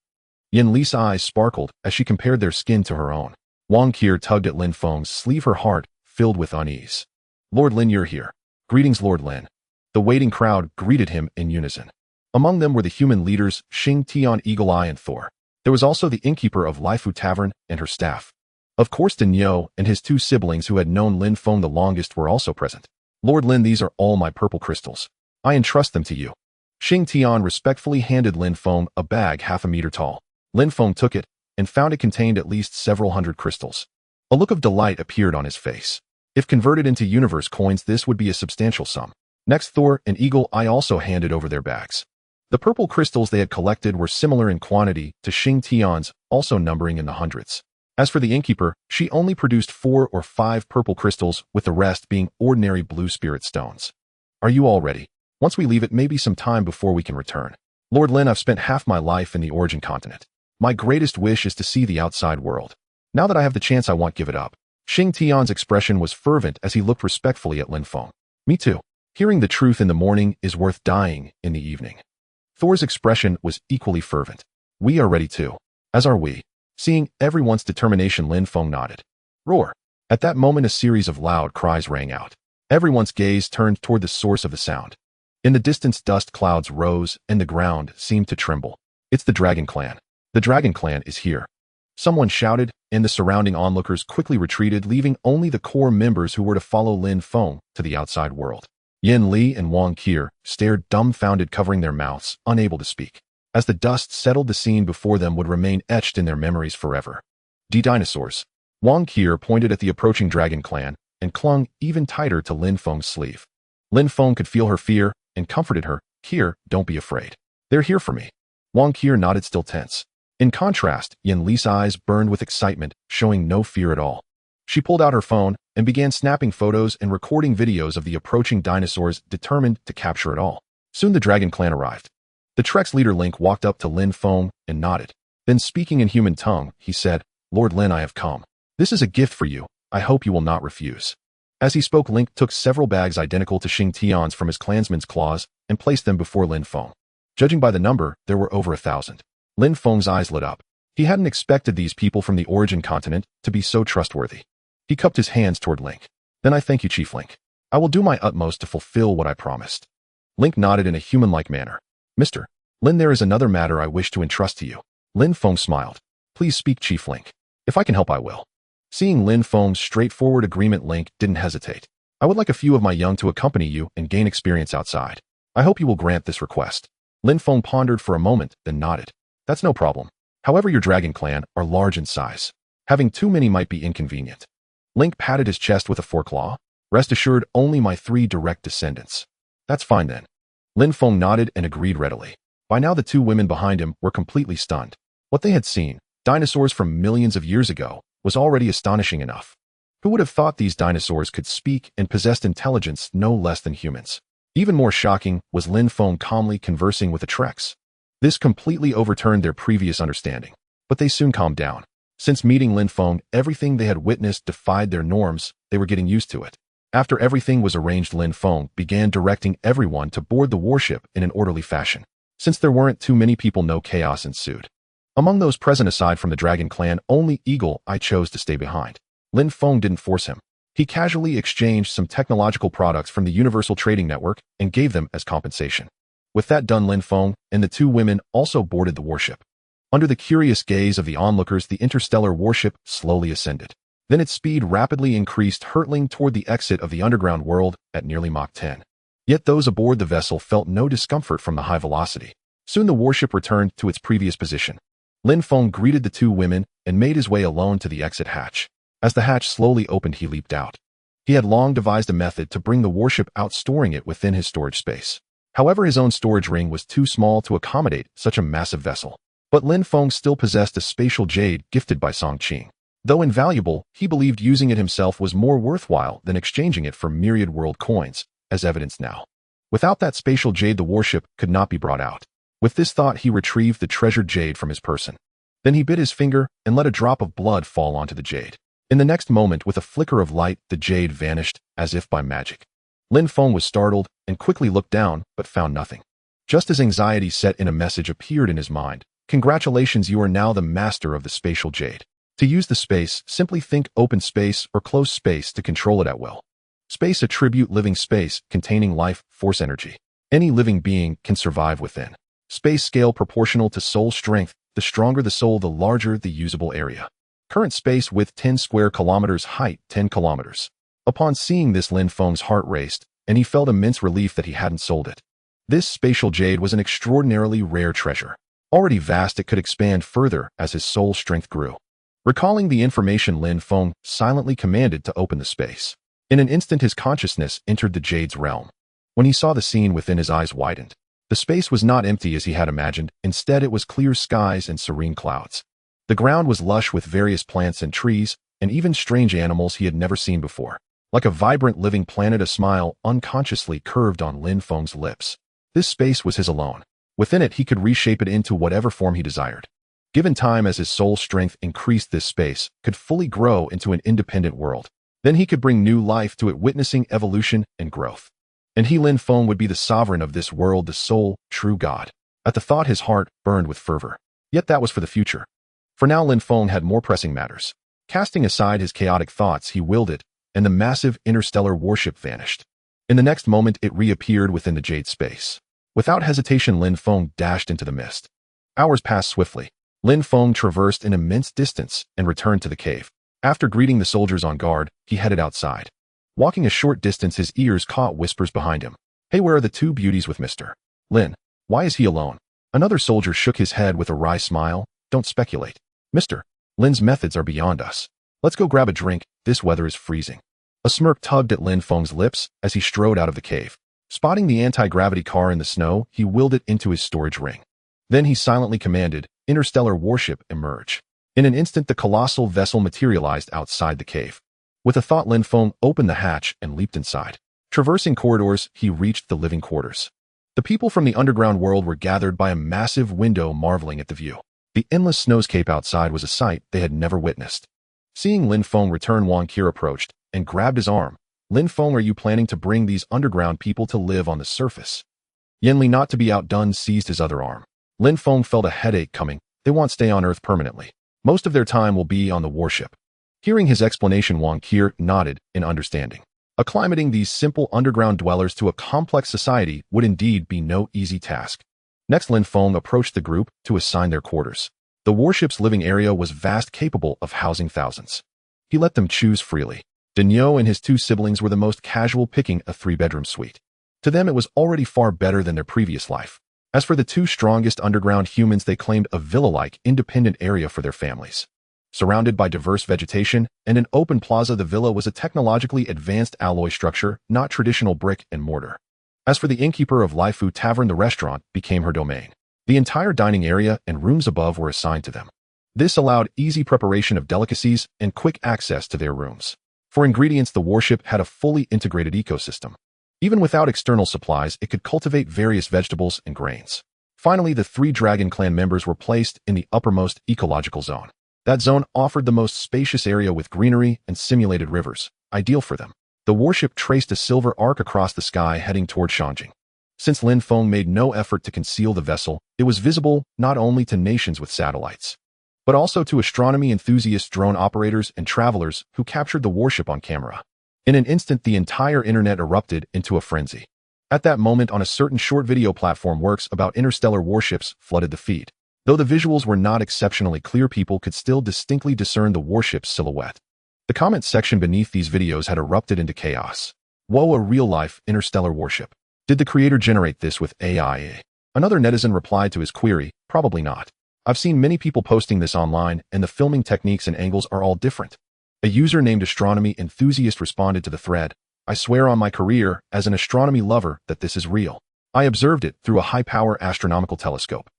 Yin Li's eyes sparkled as she compared their skin to her own. Wang Qier tugged at Lin Feng's sleeve, her heart filled with unease. Lord Lin, you're here. Greetings, Lord Lin. The waiting crowd greeted him in unison. Among them were the human leaders, Xing Tian, Eagle Eye, and Thor. There was also the innkeeper of Laifu Tavern and her staff. Of course, Din Yo and his two siblings who had known Lin Feng the longest were also present. Lord Lin, these are all my purple crystals. I entrust them to you. Xing Tian respectfully handed Lin Feng a bag half a meter tall. Lin Feng took it and found it contained at least several hundred crystals. A look of delight appeared on his face. If converted into universe coins, this would be a substantial sum. Next, Thor and Eagle Eye also handed over their bags. The purple crystals they had collected were similar in quantity to Xing Tian's, also numbering in the hundreds. As for the innkeeper, she only produced 4 or 5 purple crystals, with the rest being ordinary blue spirit stones. Are you all ready? Once we leave, it may be some time before we can return. Lord Lin, I've spent half my life in the origin continent. My greatest wish is to see the outside world. Now that I have the chance, I won't give it up. Xing Tian's expression was fervent as he looked respectfully at Lin Feng. Me too. Hearing the truth in the morning is worth dying in the evening. Thor's expression was equally fervent. We are ready too. As are we. Seeing everyone's determination, Lin Feng nodded. Roar. At that moment, a series of loud cries rang out. Everyone's gaze turned toward the source of the sound. In the distance, dust clouds rose and the ground seemed to tremble. It's the Dragon Clan. The Dragon Clan is here. Someone shouted, and the surrounding onlookers quickly retreated, leaving only the core members who were to follow Lin Feng to the outside world. Yin Li and Wang Qier stared dumbfounded, covering their mouths, unable to speak. As the dust settled, the scene before them would remain etched in their memories forever. D-Dinosaurs. Wang Qier pointed at the approaching dragon clan and clung even tighter to Lin Feng's sleeve. Lin Feng could feel her fear and comforted her. "Qier, don't be afraid. They're here for me." Wang Qier nodded, still tense. In contrast, Yin Li's eyes burned with excitement, showing no fear at all. She pulled out her phone and began snapping photos and recording videos of the approaching dinosaurs, determined to capture it all. Soon the dragon clan arrived. The Trek's leader Link walked up to Lin Feng and nodded. Then, speaking in human tongue, he said, "Lord Lin, I have come. This is a gift for you. I hope you will not refuse." As he spoke, Link took several bags identical to Xing Tian's from his clansman's claws and placed them before Lin Feng. Judging by the number, there were over 1,000. Lin Feng's eyes lit up. He hadn't expected these people from the origin continent to be so trustworthy. He cupped his hands toward Link. "Then I thank you, Chief Link. I will do my utmost to fulfill what I promised." Link nodded in a human-like manner. "Mr. Lin, there is another matter I wish to entrust to you." Lin Feng smiled. "Please speak, Chief Link. If I can help, I will." Seeing Lin Feng's straightforward agreement, Link didn't hesitate. "I would like a few of my young to accompany you and gain experience outside. I hope you will grant this request." Lin Feng pondered for a moment, then nodded. "That's no problem. However, your dragon clan are large in size. Having too many might be inconvenient." Link patted his chest with a foreclaw. "Rest assured, only my 3 direct descendants." "That's fine then." Lin Feng nodded and agreed readily. By now the 2 women behind him were completely stunned. What they had seen, dinosaurs from millions of years ago, was already astonishing enough. Who would have thought these dinosaurs could speak and possessed intelligence no less than humans? Even more shocking was Lin Feng calmly conversing with the Treks. This completely overturned their previous understanding. But they soon calmed down. Since meeting Lin Feng, everything they had witnessed defied their norms. They were getting used to it. After everything was arranged, Lin Feng began directing everyone to board the warship in an orderly fashion. Since there weren't too many people, no chaos ensued. Among those present aside from the Dragon Clan, only Eagle Eye chose to stay behind. Lin Feng didn't force him. He casually exchanged some technological products from the Universal Trading Network and gave them as compensation. With that done, Lin Feng and the 2 women also boarded the warship. Under the curious gaze of the onlookers, the interstellar warship slowly ascended. Then its speed rapidly increased, hurtling toward the exit of the underground world at nearly Mach 10. Yet those aboard the vessel felt no discomfort from the high velocity. Soon the warship returned to its previous position. Lin Feng greeted the 2 women and made his way alone to the exit hatch. As the hatch slowly opened, he leaped out. He had long devised a method to bring the warship out, storing it within his storage space. However, his own storage ring was too small to accommodate such a massive vessel. But Lin Feng still possessed a spatial jade gifted by Song Qing. Though invaluable, he believed using it himself was more worthwhile than exchanging it for Myriad world coins, as evidenced now. Without that spatial jade, the warship could not be brought out. With this thought, he retrieved the treasured jade from his person. Then he bit his finger and let a drop of blood fall onto the jade. In the next moment, with a flicker of light, the jade vanished, as if by magic. Lin Feng was startled and quickly looked down, but found nothing. Just as anxiety set in, a message appeared in his mind. "Congratulations, you are now the master of the spatial jade. To use the space, simply think open space or closed space to control it at will. Space attribute living space, containing life, force, energy. Any living being can survive within. Space scale proportional to soul strength. The stronger the soul, the larger the usable area. Current space width 10 square kilometers, height 10 kilometers. Upon seeing this, Lin Feng's heart raced, and he felt immense relief that he hadn't sold it. This spatial jade was an extraordinarily rare treasure. Already vast, it could expand further as his soul strength grew. Recalling the information, Lin Feng silently commanded to open the space. In an instant, his consciousness entered the jade's realm. When he saw the scene within, his eyes widened. The space was not empty as he had imagined. Instead, it was clear skies and serene clouds. The ground was lush with various plants and trees, and even strange animals he had never seen before. Like a vibrant living planet, a smile unconsciously curved on Lin Feng's lips. This space was his alone. Within it, he could reshape it into whatever form he desired. Given time, as his soul strength increased, this space could fully grow into an independent world. Then he could bring new life to it, witnessing evolution and growth. And he, Lin Feng, would be the sovereign of this world, the sole, true God. At the thought, his heart burned with fervor. Yet that was for the future. For now, Lin Feng had more pressing matters. Casting aside his chaotic thoughts, he willed it, and the massive interstellar warship vanished. In the next moment, it reappeared within the jade space. Without hesitation, Lin Feng dashed into the mist. Hours passed swiftly. Lin Feng traversed an immense distance and returned to the cave. After greeting the soldiers on guard, he headed outside. Walking a short distance, his ears caught whispers behind him. "Hey, where are the 2 beauties with Mr. Lin? Why is he alone?" Another soldier shook his head with a wry smile. "Don't speculate. Mr. Lin's methods are beyond us. Let's go grab a drink, this weather is freezing. A smirk tugged at Lin Feng's lips as he strode out of the cave. Spotting the anti-gravity car in the snow, he wheeled it into his storage ring. Then he silently commanded, "Interstellar warship, emerge." In an instant, the colossal vessel materialized outside the cave. With a thought, Lin Feng opened the hatch and leaped inside. Traversing corridors, he reached the living quarters. The people from the underground world were gathered by a massive window, marveling at the view. The endless snowscape outside was a sight they had never witnessed. Seeing Lin Feng return, Wang Qir approached and grabbed his arm. "Lin Feng, are you planning to bring these underground people to live on the surface?" Yanli, not to be outdone, seized his other arm. Lin Feng felt a headache coming. They won't stay on Earth permanently. Most of their time will be on the warship. Hearing his explanation, Wang Qir nodded in understanding. Acclimating these simple underground dwellers to a complex society would indeed be no easy task. Next, Lin Feng approached the group to assign their quarters. The warship's living area was vast, capable of housing thousands. He let them choose freely. Daniel and his two siblings were the most casual, picking a 3-bedroom suite. To them, it was already far better than their previous life. As for the two strongest underground humans, they claimed a villa-like, independent area for their families. Surrounded by diverse vegetation and an open plaza, the villa was a technologically advanced alloy structure, not traditional brick and mortar. As for the innkeeper of Laifu Tavern, the restaurant became her domain. The entire dining area and rooms above were assigned to them. This allowed easy preparation of delicacies and quick access to their rooms. For ingredients, the warship had a fully integrated ecosystem. Even without external supplies, it could cultivate various vegetables and grains. Finally, the 3 Dragon Clan members were placed in the uppermost ecological zone. That zone offered the most spacious area with greenery and simulated rivers, ideal for them. The warship traced a silver arc across the sky, heading toward Shanjing. Since Lin Feng made no effort to conceal the vessel, it was visible not only to nations with satellites, but also to astronomy enthusiasts, drone operators, and travelers who captured the warship on camera. In an instant, the entire internet erupted into a frenzy. At that moment, on a certain short video platform, works about interstellar warships flooded the feed. Though the visuals were not exceptionally clear, people could still distinctly discern the warship's silhouette. The comment section beneath these videos had erupted into chaos. Whoa, a real-life interstellar warship. Did the creator generate this with AI? Another netizen replied to his query, probably not. I've seen many people posting this online, and the filming techniques and angles are all different. A user named Astronomy Enthusiast responded to the thread, "I swear on my career as an astronomy lover that this is real. I observed it through a high-power astronomical telescope.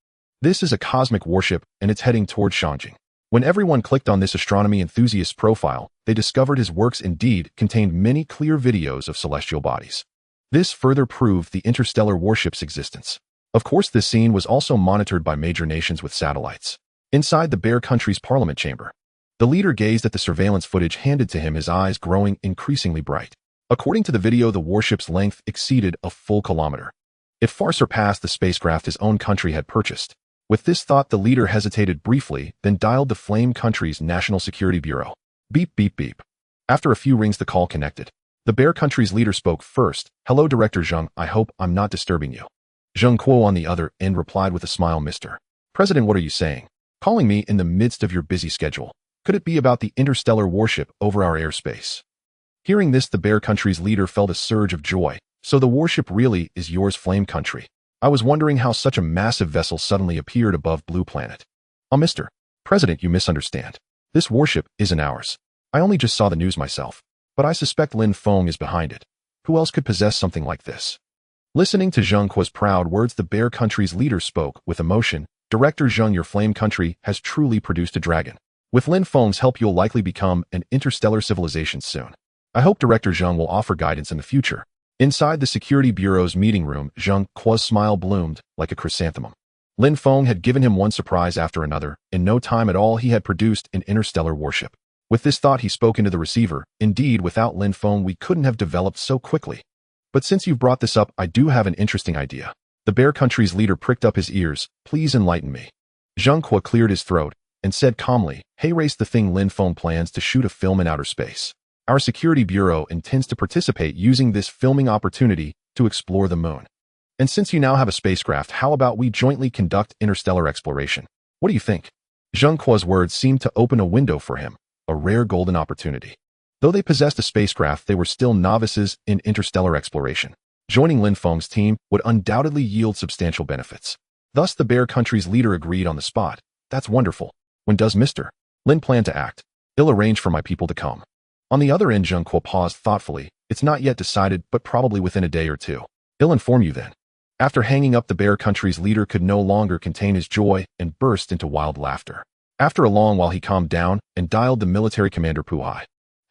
This is a cosmic warship, and it's heading toward Shanjing." When everyone clicked on this astronomy enthusiast's profile, they discovered his works indeed contained many clear videos of celestial bodies. This further proved the interstellar warship's existence. Of course, this scene was also monitored by major nations with satellites. Inside the Bear Country's parliament chamber, the leader gazed at the surveillance footage handed to him, his eyes growing increasingly bright. According to the video, the warship's length exceeded a full kilometer. It far surpassed the spacecraft his own country had purchased. With this thought, the leader hesitated briefly, then dialed the Flame Country's National Security Bureau. Beep, beep, beep. After a few rings, the call connected. The Bear Country's leader spoke first. "Hello, Director Zheng. I hope I'm not disturbing you." Zheng Kuo on the other end replied with a smile, "Mr. President, what are you saying? Calling me in the midst of your busy schedule. Could it be about the interstellar warship over our airspace?" Hearing this, the Bear Country's leader felt a surge of joy. "So the warship really is yours, Flame Country. I was wondering how such a massive vessel suddenly appeared above Blue Planet." "Oh, Mr. President, you misunderstand. This warship isn't ours. I only just saw the news myself. But I suspect Lin Feng is behind it. Who else could possess something like this?" Listening to Zheng Kuo's proud words, the Bear Country's leader spoke with emotion. "Director Zheng, your Flame Country has truly produced a dragon. With Lin Feng's help, you'll likely become an interstellar civilization soon. I hope Director Zheng will offer guidance in the future." Inside the Security Bureau's meeting room, Zheng Kuo's smile bloomed like a chrysanthemum. Lin Feng had given him one surprise after another. In no time at all, he had produced an interstellar warship. With this thought, he spoke into the receiver. "Indeed, without Lin Feng, we couldn't have developed so quickly. But since you've brought this up, I do have an interesting idea." The Bear Country's leader pricked up his ears. "Please enlighten me." Zheng Kuo cleared his throat and said calmly, "Hey, race the thing. Lin Feng plans to shoot a film in outer space. Our Security Bureau intends to participate, using this filming opportunity to explore the moon. And since you now have a spacecraft, how about we jointly conduct interstellar exploration? What do you think?" Zheng Kuo's words seemed to open a window for him, a rare golden opportunity. Though they possessed a spacecraft, they were still novices in interstellar exploration. Joining Lin Feng's team would undoubtedly yield substantial benefits. Thus, the Bear Country's leader agreed on the spot. "That's wonderful. When does Mr. Lin plan to act?" I'll arrange for my people to come. On the other end, Zheng Kuo paused thoughtfully. It's not yet decided, but probably within a day or two. I'll inform you then. After hanging up, the bear country's leader could no longer contain his joy and burst into wild laughter. After a long while, he calmed down and dialed the military commander Puhai.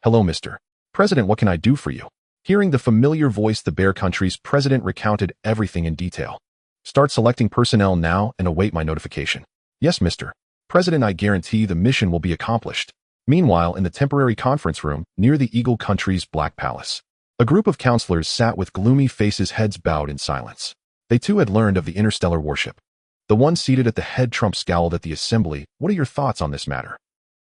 Hello, Mr. President, what can I do for you? Hearing the familiar voice, the bear country's president recounted everything in detail. Start selecting personnel now and await my notification. Yes, Mr. President, I guarantee the mission will be accomplished. Meanwhile, in the temporary conference room near the Eagle Country's Black Palace, a group of counselors sat with gloomy faces, heads bowed in silence. They too had learned of the interstellar warship. The one seated at the head Trump scowled at the assembly. What are your thoughts on this matter?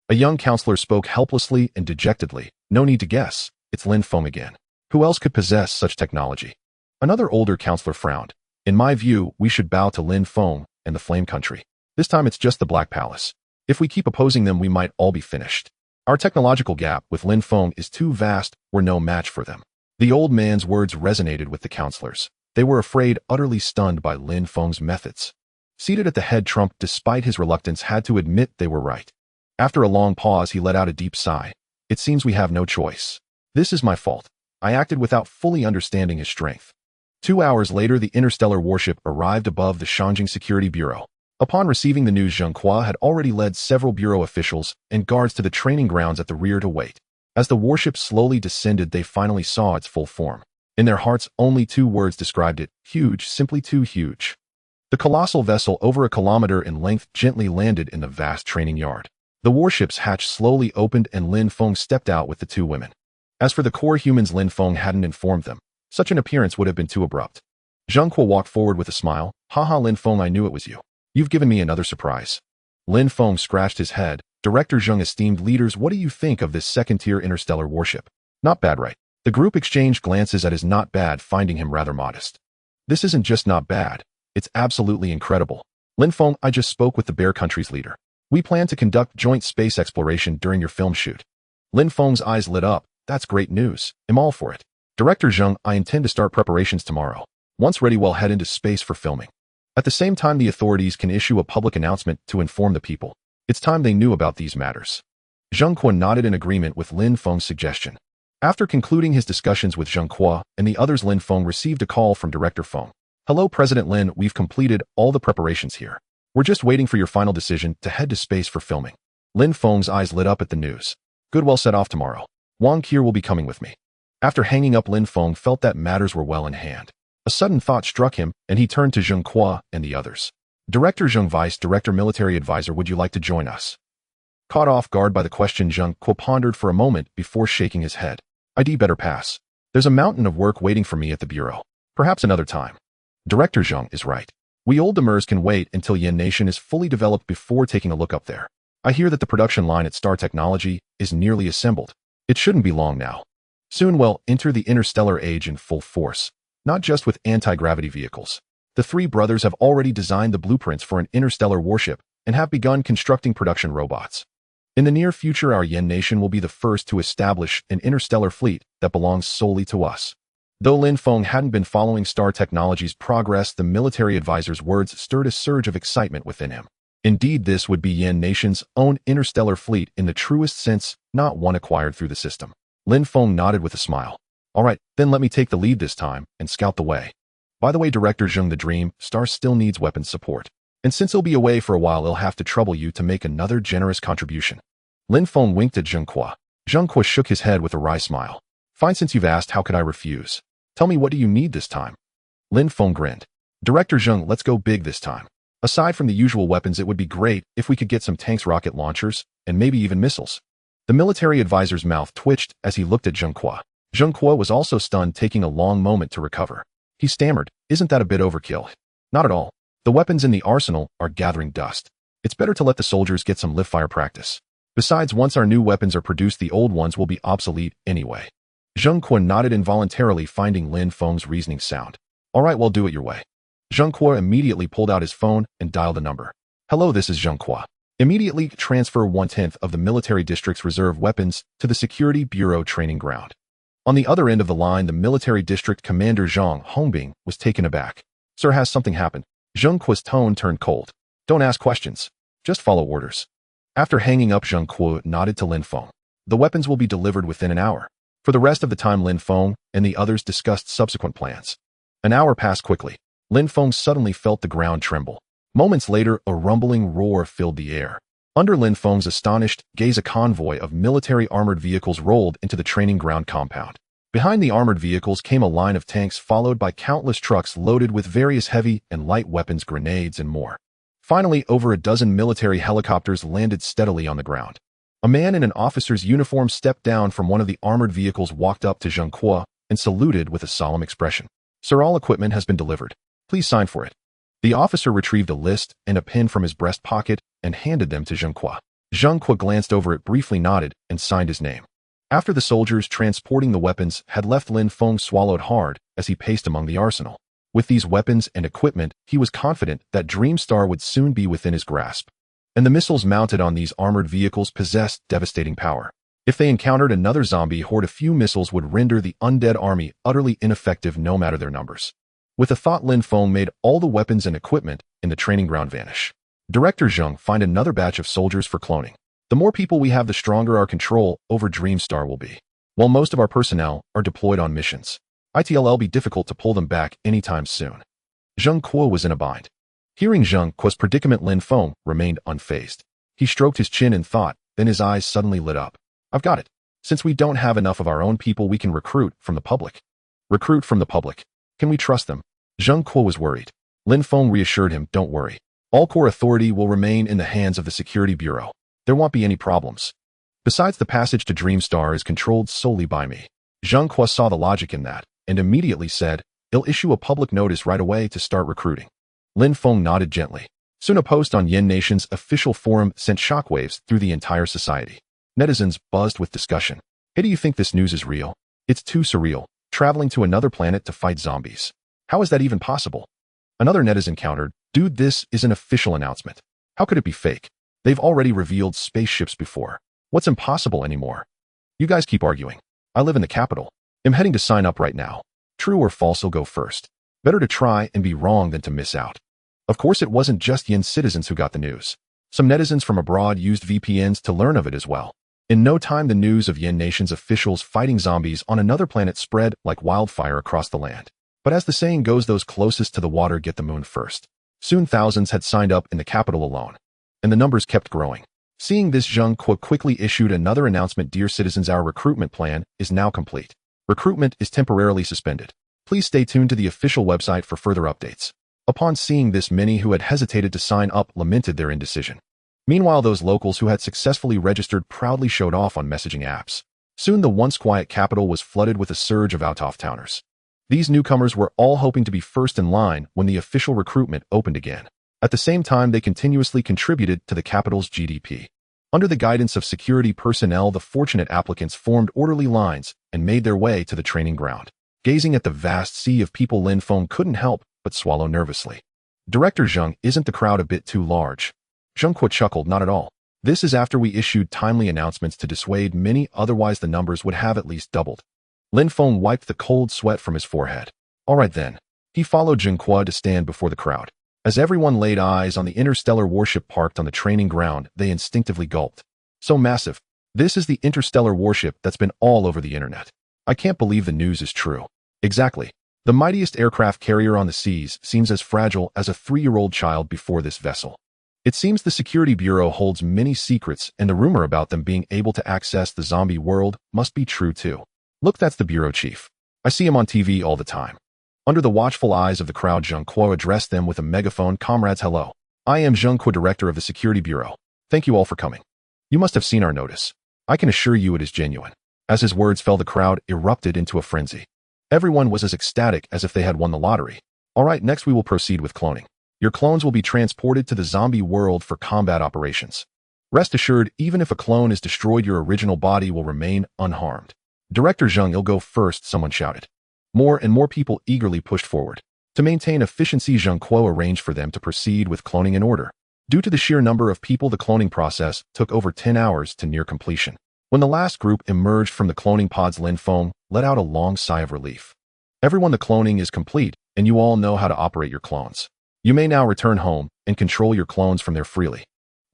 A young counselor spoke helplessly and dejectedly. No need to guess. It's Lin Feng again. Who else could possess such technology? Another older counselor frowned. In my view, we should bow to Lin Feng and the Flame Country. This time it's just the Black Palace. If we keep opposing them, we might all be finished. Our technological gap with Lin Feng is too vast. We're no match for them. The old man's words resonated with the counselors. They were afraid, utterly stunned by Lin Feng's methods. Seated at the head, Trump, despite his reluctance, had to admit they were right. After a long pause, he let out a deep sigh. It seems we have no choice. This is my fault. I acted without fully understanding his strength. 2 hours later, the interstellar warship arrived above the Shangjing Security Bureau. Upon receiving the news, Zheng Kuo had already led several bureau officials and guards to the training grounds at the rear to wait. As the warship slowly descended, they finally saw its full form. In their hearts, only 2 words described it: huge, simply too huge. The colossal vessel, over a kilometer in length, gently landed in the vast training yard. The warship's hatch slowly opened and Lin Feng stepped out with the 2 women. As for the core humans, Lin Feng hadn't informed them. Such an appearance would have been too abrupt. Zheng Kuo walked forward with a smile. Haha, Lin Feng, I knew it was you. You've given me another surprise. Lin Feng scratched his head. Director Zheng, esteemed leaders, what do you think of this second-tier interstellar warship? Not bad, right? The group exchanged glances at his not bad, finding him rather modest. This isn't just not bad. It's absolutely incredible. Lin Feng, I just spoke with the Bear Country's leader. We plan to conduct joint space exploration during your film shoot. Lin Feng's eyes lit up. That's great news. I'm all for it. Director Zheng, I intend to start preparations tomorrow. Once ready, we'll head into space for filming. At the same time, the authorities can issue a public announcement to inform the people. It's time they knew about these matters. Zheng Kuo nodded in agreement with Lin Feng's suggestion. After concluding his discussions with Zheng Kuo and the others, Lin Feng received a call from Director Feng. Hello, President Lin, we've completed all the preparations here. We're just waiting for your final decision to head to space for filming. Lin Feng's eyes lit up at the news. Good, well, set off tomorrow. Wang Qir will be coming with me. After hanging up, Lin Feng felt that matters were well in hand. A sudden thought struck him, and he turned to Zheng Kuo and the others. Director Zheng, Vice Director Military Advisor, would you like to join us? Caught off guard by the question, Zheng Kuo pondered for a moment before shaking his head. I'd better pass. There's a mountain of work waiting for me at the bureau. Perhaps another time. Director Zheng is right. We old demers can wait until Yen Nation is fully developed before taking a look up there. I hear that the production line at Star Technology is nearly assembled. It shouldn't be long now. Soon we'll enter the interstellar age in full force, not just with anti-gravity vehicles. The 3 brothers have already designed the blueprints for an interstellar warship and have begun constructing production robots. In the near future, our Yen Nation will be the first to establish an interstellar fleet that belongs solely to us. Though Lin Feng hadn't been following Star Technology's progress, the military advisor's words stirred a surge of excitement within him. Indeed, this would be Yen Nation's own interstellar fleet in the truest sense, not one acquired through the system. Lin Feng nodded with a smile. All right, then let me take the lead this time and scout the way. By the way, Director Zheng, the Dream Star still needs weapons support. And since he'll be away for a while, he'll have to trouble you to make another generous contribution. Lin Feng winked at Zheng Kuo. Zheng Kuo shook his head with a wry smile. Fine, since you've asked, how could I refuse? Tell me, what do you need this time? Lin Feng grinned. Director Zheng, let's go big this time. Aside from the usual weapons, it would be great if we could get some tanks, rocket launchers, and maybe even missiles. The military advisor's mouth twitched as he looked at Zheng Kuo. Zheng Kuo was also stunned, taking a long moment to recover. He stammered, isn't that a bit overkill? Not at all. The weapons in the arsenal are gathering dust. It's better to let the soldiers get some live-fire practice. Besides, once our new weapons are produced, the old ones will be obsolete anyway. Zheng Kuo nodded involuntarily, finding Lin Feng's reasoning sound. All right, well, do it your way. Zheng Kuo immediately pulled out his phone and dialed a number. Hello, this is Zheng Kuo. Immediately transfer 1/10 of the military district's reserve weapons to the Security Bureau training ground. On the other end of the line, the military district commander Zhang Hongbing was taken aback. Sir, has something happened? Zheng Kuo's tone turned cold. Don't ask questions. Just follow orders. After hanging up, Zheng Kuo nodded to Lin Feng. The weapons will be delivered within an hour. For the rest of the time, Lin Feng and the others discussed subsequent plans. An hour passed quickly. Lin Feng suddenly felt the ground tremble. Moments later, a rumbling roar filled the air. Under Lin Feng's astonished gaze, a convoy of military armored vehicles rolled into the training ground compound. Behind the armored vehicles came a line of tanks followed by countless trucks loaded with various heavy and light weapons, grenades, and more. Finally, over a dozen military helicopters landed steadily on the ground. A man in an officer's uniform stepped down from one of the armored vehicles, walked up to Zheng Kuo, and saluted with a solemn expression. "Sir, all equipment has been delivered. Please sign for it." The officer retrieved a list and a pen from his breast pocket and handed them to Zheng Kuo. Zheng Kuo glanced over it, briefly nodded, and signed his name. After the soldiers transporting the weapons had left, Lin Feng swallowed hard as he paced among the arsenal. With these weapons and equipment, he was confident that Dreamstar would soon be within his grasp. And the missiles mounted on these armored vehicles possessed devastating power. If they encountered another zombie horde, a few missiles would render the undead army utterly ineffective no matter their numbers. With a thought, Lin Feng made all the weapons and equipment in the training ground vanish. Director Zheng, find another batch of soldiers for cloning. The more people we have, the stronger our control over Dreamstar will be. While most of our personnel are deployed on missions, it'll be difficult to pull them back anytime soon. Zheng Kuo was in a bind. Hearing Zheng Kuo's predicament, Lin Feng remained unfazed. He stroked his chin in thought, then his eyes suddenly lit up. "I've got it. Since we don't have enough of our own people, we can recruit from the public." "Recruit from the public? Can we trust them?" Zheng Kuo was worried. Lin Feng reassured him, "Don't worry. All core authority will remain in the hands of the Security Bureau. There won't be any problems. Besides, the passage to Dreamstar is controlled solely by me." Zheng Kuo saw the logic in that, and immediately said, "He'll issue a public notice right away to start recruiting." Lin Feng nodded gently. Soon a post on Yen Nation's official forum sent shockwaves through the entire society. Netizens buzzed with discussion. "Hey, do you think this news is real? It's too surreal. Traveling to another planet to fight zombies. How is that even possible?" Another netizen countered, "Dude, this is an official announcement. How could it be fake? They've already revealed spaceships before. What's impossible anymore? You guys keep arguing. I live in the capital. I'm heading to sign up right now. True or false, I'll go first. Better to try and be wrong than to miss out." Of course, it wasn't just Yen citizens who got the news. Some netizens from abroad used VPNs to learn of it as well. In no time, the news of Yen Nation's officials fighting zombies on another planet spread like wildfire across the land. But as the saying goes, those closest to the water get the moon first. Soon thousands had signed up in the capital alone, and the numbers kept growing. Seeing this, Zheng Kuo quickly issued another announcement. "Dear citizens, our recruitment plan is now complete. Recruitment is temporarily suspended. Please stay tuned to the official website for further updates." Upon seeing this, many who had hesitated to sign up lamented their indecision. Meanwhile, those locals who had successfully registered proudly showed off on messaging apps. Soon the once quiet capital was flooded with a surge of out-of-towners. These newcomers were all hoping to be first in line when the official recruitment opened again. At the same time, they continuously contributed to the capital's GDP. Under the guidance of security personnel, the fortunate applicants formed orderly lines and made their way to the training ground. Gazing at the vast sea of people, Lin Feng couldn't help but swallow nervously. "Director Zheng, isn't the crowd a bit too large?" Zheng Kuo chuckled, "Not at all. This is after we issued timely announcements to dissuade many, otherwise the numbers would have at least doubled." Lin Feng wiped the cold sweat from his forehead. "All right then." He followed Zheng Kuo to stand before the crowd. As everyone laid eyes on the interstellar warship parked on the training ground, they instinctively gulped. "So massive. This is the interstellar warship that's been all over the internet. I can't believe the news is true." "Exactly. The mightiest aircraft carrier on the seas seems as fragile as a 3-year-old child before this vessel. It seems the Security Bureau holds many secrets, and the rumor about them being able to access the zombie world must be true too. Look, that's the bureau chief. I see him on TV all the time." Under the watchful eyes of the crowd, Zheng Kuo addressed them with a megaphone. "Comrades, hello. I am Zheng Kuo, director of the Security Bureau. Thank you all for coming. You must have seen our notice. I can assure you it is genuine." As his words fell, the crowd erupted into a frenzy. Everyone was as ecstatic as if they had won the lottery. "All right, next we will proceed with cloning. Your clones will be transported to the zombie world for combat operations. Rest assured, even if a clone is destroyed, your original body will remain unharmed." "Director Zheng, you'll go first," someone shouted. More and more people eagerly pushed forward. To maintain efficiency, Zheng Kuo arranged for them to proceed with cloning in order. Due to the sheer number of people, the cloning process took over 10 hours to near completion. When the last group emerged from the cloning pods, Lin Feng let out a long sigh of relief. "Everyone, the cloning is complete, and you all know how to operate your clones. You may now return home and control your clones from there freely."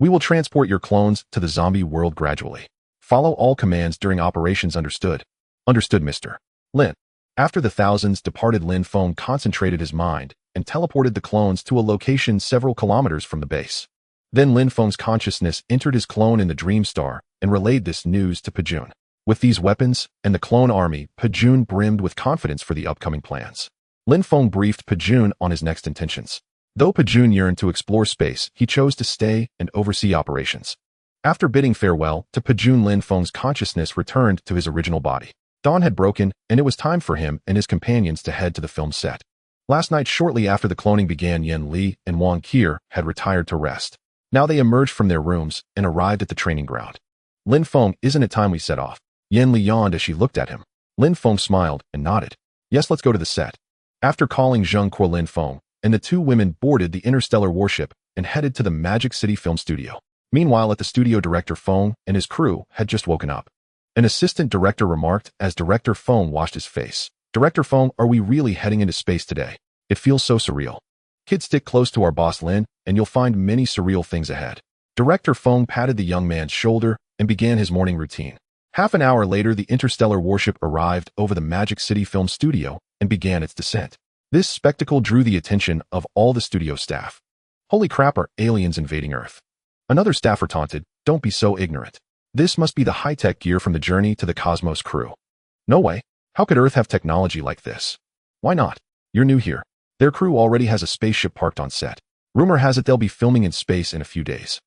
We will transport your clones to the zombie world gradually. Follow all commands during operations. Understood. Understood, Mr. Lin. After the thousands departed, Lin Feng concentrated his mind and teleported the clones to a location several kilometers from the base. Then Lin Feng's consciousness entered his clone in the Dream Star and relayed this news to Pejun. With these weapons and the clone army, Pejun brimmed with confidence for the upcoming plans. Lin Feng briefed Pejun on his next intentions. Though Pejun yearned to explore space, he chose to stay and oversee operations. After bidding farewell to Pejun, Lin Feng's consciousness returned to his original body. Dawn had broken, and it was time for him and his companions to head to the film set. Last night, shortly after the cloning began, Yen Li and Wang Qier had retired to rest. Now they emerged from their rooms and arrived at the training ground. Lin Feng, isn't it time we set off? Yen Li yawned as she looked at him. Lin Feng smiled and nodded. Yes, let's go to the set. After calling Zheng Kuo, Lin Feng and the two women boarded the interstellar warship and headed to the Magic City film studio. Meanwhile, at the studio, Director Feng and his crew had just woken up. An assistant director remarked as Director Feng washed his face. Director Feng, are we really heading into space today? It feels so surreal. Kid, stick close to our boss Lin, and you'll find many surreal things ahead. Director Feng patted the young man's shoulder and began his morning routine. Half an hour later, the interstellar warship arrived over the Magic City film studio and began its descent. This spectacle drew the attention of all the studio staff. Holy crap, are aliens invading Earth? Another staffer taunted, don't be so ignorant. This must be the high-tech gear from the Journey to the Cosmos crew. No way. How could Earth have technology like this? Why not? You're new here. Their crew already has a spaceship parked on set. Rumor has it they'll be filming in space in a few days.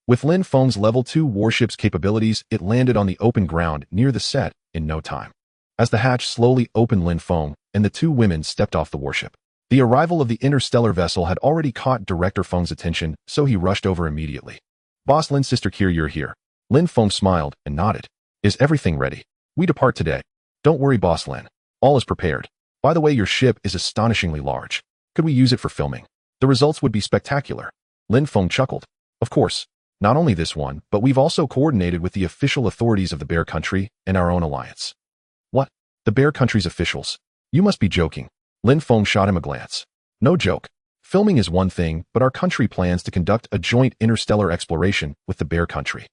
With Lin Feng's Level 2 warship's capabilities, it landed on the open ground near the set in no time. As the hatch slowly opened, Lin Feng and the two women stepped off the warship. The arrival of the interstellar vessel had already caught Director Feng's attention, so he rushed over immediately. Boss Lin, Sister Kier, you're here. Lin Feng smiled and nodded. Is everything ready? We depart today. Don't worry, Boss Lin. All is prepared. By the way, your ship is astonishingly large. Could we use it for filming? The results would be spectacular. Lin Feng chuckled. Of course. Not only this one, but we've also coordinated with the official authorities of the Bear Country and our own alliance. What? The Bear Country's officials? You must be joking. Lin Feng shot him a glance. No joke. Filming is one thing, but our country plans to conduct a joint interstellar exploration with the Bear Country.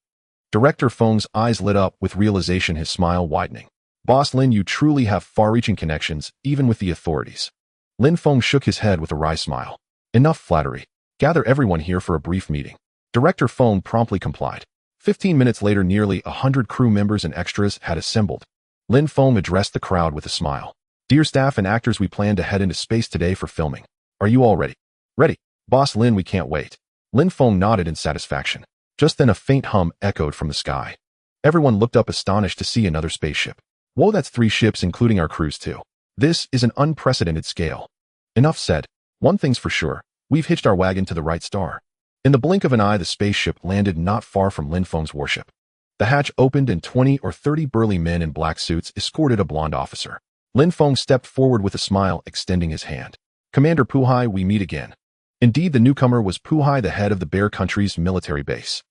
Director Feng's eyes lit up with realization, his smile widening. Boss Lin, you truly have far-reaching connections, even with the authorities. Lin Feng shook his head with a wry smile. Enough flattery. Gather everyone here for a brief meeting. Director Feng promptly complied. 15 minutes later, nearly 100 crew members and extras had assembled. Lin Feng addressed the crowd with a smile. Dear staff and actors, we plan to head into space today for filming. Are you all ready? Ready. Boss Lin, we can't wait. Lin Feng nodded in satisfaction. Just then a faint hum echoed from the sky. Everyone looked up astonished to see another spaceship. Whoa, that's 3 ships including our crews too. This is an unprecedented scale. Enough said. One thing's for sure. We've hitched our wagon to the right star. In the blink of an eye, the spaceship landed not far from Lin Feng's warship. The hatch opened and 20 or 30 burly men in black suits escorted a blonde officer. Lin Feng stepped forward with a smile, extending his hand. Commander Puhai, we meet again. Indeed, the newcomer was Puhai, the head of the Bear Country's military base.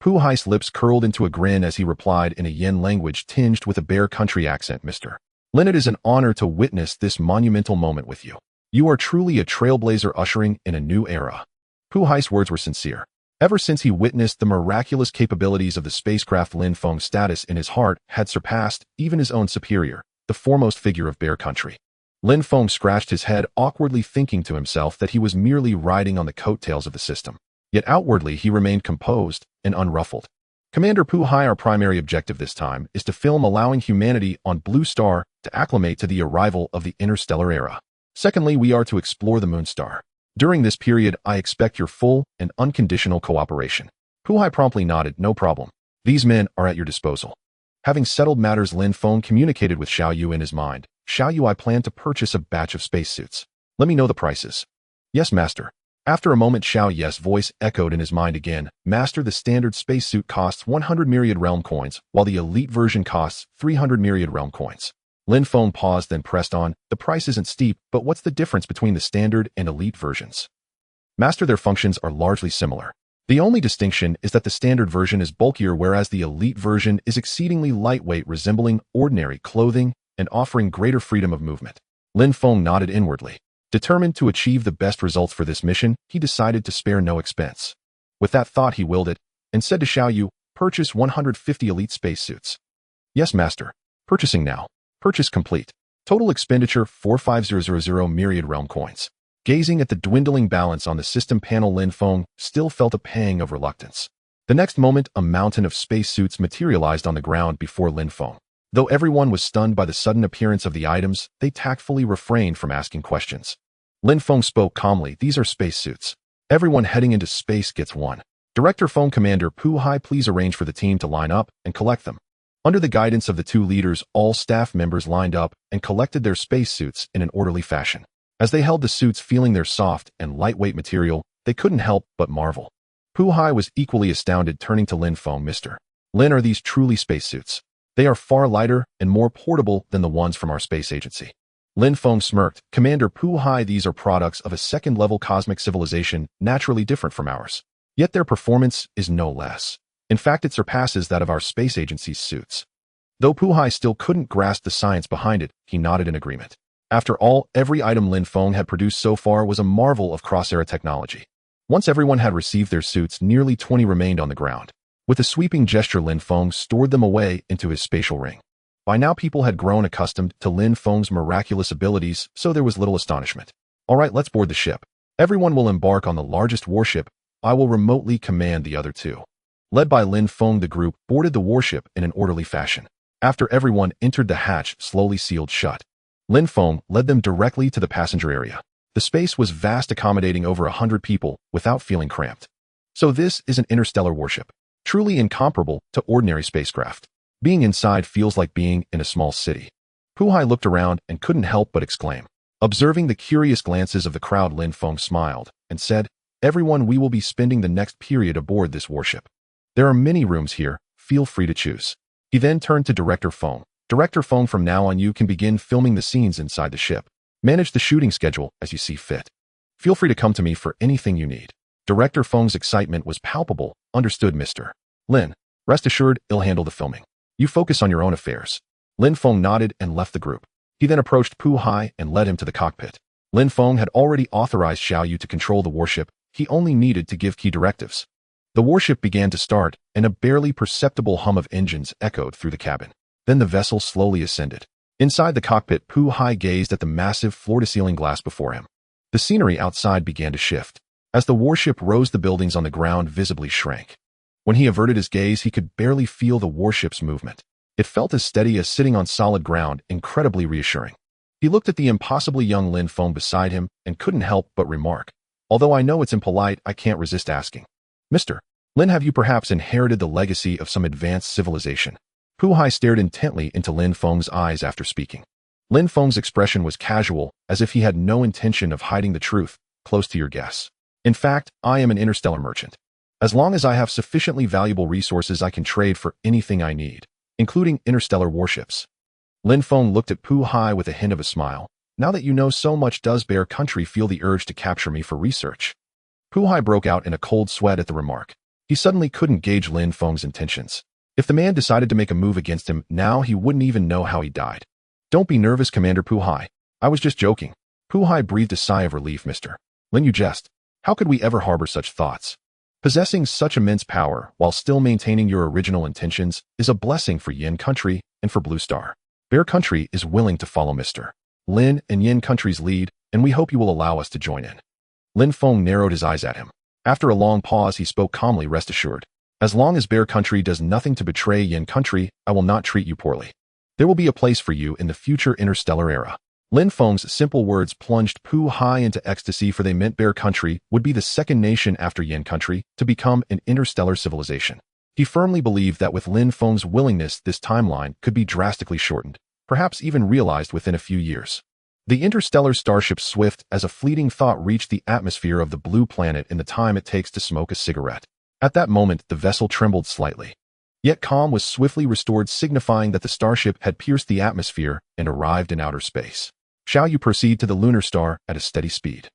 Puhai's lips curled into a grin as he replied in a Yen language tinged with a Bear Country accent, Mr. Lin, it is an honor to witness this monumental moment with you. You are truly a trailblazer ushering in a new era. Puhai's words were sincere. Ever since he witnessed the miraculous capabilities of the spacecraft, Lin Feng's status in his heart had surpassed even his own superior, the foremost figure of Bear Country. Lin Feng scratched his head awkwardly, thinking to himself that he was merely riding on the coattails of the system. Yet outwardly he remained composed and unruffled. Commander Puhai, our primary objective this time is to film allowing humanity on Blue Star to acclimate to the arrival of the interstellar era. Secondly, we are to explore the Moon Star. During this period, I expect your full and unconditional cooperation. Puhai promptly nodded, no problem. These men are at your disposal. Having settled matters, Lin Feng communicated with Xiao Yu in his mind. Xiao Yu, I plan to purchase a batch of spacesuits. Let me know the prices. Yes, master. After a moment, Xiao Yu's voice echoed in his mind again. Master, the standard spacesuit costs 100 Myriad realm coins, while the elite version costs 300 Myriad realm coins. Lin Feng paused, then pressed on. The price isn't steep, but what's the difference between the standard and elite versions? Master, their functions are largely similar. The only distinction is that the standard version is bulkier, whereas the elite version is exceedingly lightweight, resembling ordinary clothing and offering greater freedom of movement. Lin Feng nodded inwardly. Determined to achieve the best results for this mission, he decided to spare no expense. With that thought, he willed it. and said to Xiao Yu, "Purchase 150 elite spacesuits." "Yes, master. Purchasing now. Purchase complete. Total expenditure 45000 Myriad realm coins." Gazing at the dwindling balance on the system panel, Lin Feng still felt a pang of reluctance. The next moment, a mountain of spacesuits materialized on the ground before Lin Feng. Though everyone was stunned by the sudden appearance of the items, they tactfully refrained from asking questions. Lin Feng spoke calmly, "These are spacesuits. Everyone heading into space gets one. Director Feng, Commander Pu Hai, please arrange for the team to line up and collect them." Under the guidance of the two leaders, all staff members lined up and collected their spacesuits in an orderly fashion. As they held the suits, feeling their soft and lightweight material, they couldn't help but marvel. Pu Hai was equally astounded, turning to Lin Feng. "Mr. Lin, are these truly spacesuits? They are far lighter and more portable than the ones from our space agency." Lin Feng smirked. "Commander Pu Hai, these are products of a second-level cosmic civilization naturally different from ours. Yet their performance is no less. In fact, it surpasses that of our space agency's suits." Though Pu Hai still couldn't grasp the science behind it, he nodded in agreement. After all, every item Lin Feng had produced so far was a marvel of cross-era technology. Once everyone had received their suits, nearly 20 remained on the ground. With a sweeping gesture, Lin Feng stored them away into his spatial ring. By now, people had grown accustomed to Lin Feng's miraculous abilities, so there was little astonishment. "All right, let's board the ship. Everyone will embark on the largest warship. I will remotely command the other two." Led by Lin Feng, the group boarded the warship in an orderly fashion. After everyone entered, the hatch slowly sealed shut. Lin Feng led them directly to the passenger area. The space was vast, accommodating over 100 people without feeling cramped. So this is an interstellar warship, truly incomparable to ordinary spacecraft. Being inside feels like being in a small city. Pu Hai looked around and couldn't help but exclaim. Observing the curious glances of the crowd, Lin Feng smiled and said, "Everyone, we will be spending the next period aboard this warship. There are many rooms here, feel free to choose." He then turned to Director Feng. "Director Feng, from now on you can begin filming the scenes inside the ship. Manage the shooting schedule as you see fit. Feel free to come to me for anything you need." Director Feng's excitement was palpable. "Understood, Mr. Lin. Rest assured, I'll handle the filming. You focus on your own affairs." Lin Feng nodded and left the group. He then approached Pu Hai and led him to the cockpit. Lin Feng had already authorized Xiao Yu to control the warship. He only needed to give key directives. The warship began to start, and a barely perceptible hum of engines echoed through the cabin. Then the vessel slowly ascended. Inside the cockpit, Pu Hai gazed at the massive floor-to-ceiling glass before him. The scenery outside began to shift. As the warship rose, the buildings on the ground visibly shrank. When he averted his gaze, he could barely feel the warship's movement. It felt as steady as sitting on solid ground, incredibly reassuring. He looked at the impossibly young Lin Feng beside him and couldn't help but remark, "Although I know it's impolite, I can't resist asking. Mr. Lin, have you perhaps inherited the legacy of some advanced civilization?" Pu Hai stared intently into Lin Feng's eyes after speaking. Lin Feng's expression was casual, as if he had no intention of hiding the truth. "Close to your guess. In fact, I am an interstellar merchant. As long as I have sufficiently valuable resources, I can trade for anything I need, including interstellar warships." Lin Feng looked at Pu Hai with a hint of a smile. "Now that you know so much, does Bear Country feel the urge to capture me for research?" Pu Hai broke out in a cold sweat at the remark. He suddenly couldn't gauge Lin Feng's intentions. If the man decided to make a move against him now, he wouldn't even know how he died. "Don't be nervous, Commander Pu Hai. I was just joking." Pu Hai breathed a sigh of relief. "Mr. Lin, you jest. How could we ever harbor such thoughts? Possessing such immense power while still maintaining your original intentions is a blessing for Yin Country and for Blue Star. Bear Country is willing to follow Mr. Lin and Yin Country's lead, and we hope you will allow us to join in." Lin Feng narrowed his eyes at him. After a long pause, he spoke calmly. "Rest assured, as long as Bear Country does nothing to betray Yin Country, I will not treat you poorly. There will be a place for you in the future interstellar era." Lin Feng's simple words plunged Pu Hai into ecstasy, for they meant Bear Country would be the second nation after Yin Country to become an interstellar civilization. He firmly believed that with Lin Feng's willingness, this timeline could be drastically shortened, perhaps even realized within a few years. The interstellar starship, swift as a fleeting thought, reached the atmosphere of the blue planet in the time it takes to smoke a cigarette. At that moment, the vessel trembled slightly. Yet calm was swiftly restored, signifying that the starship had pierced the atmosphere and arrived in outer space. "Shall you proceed to the lunar star at a steady speed?"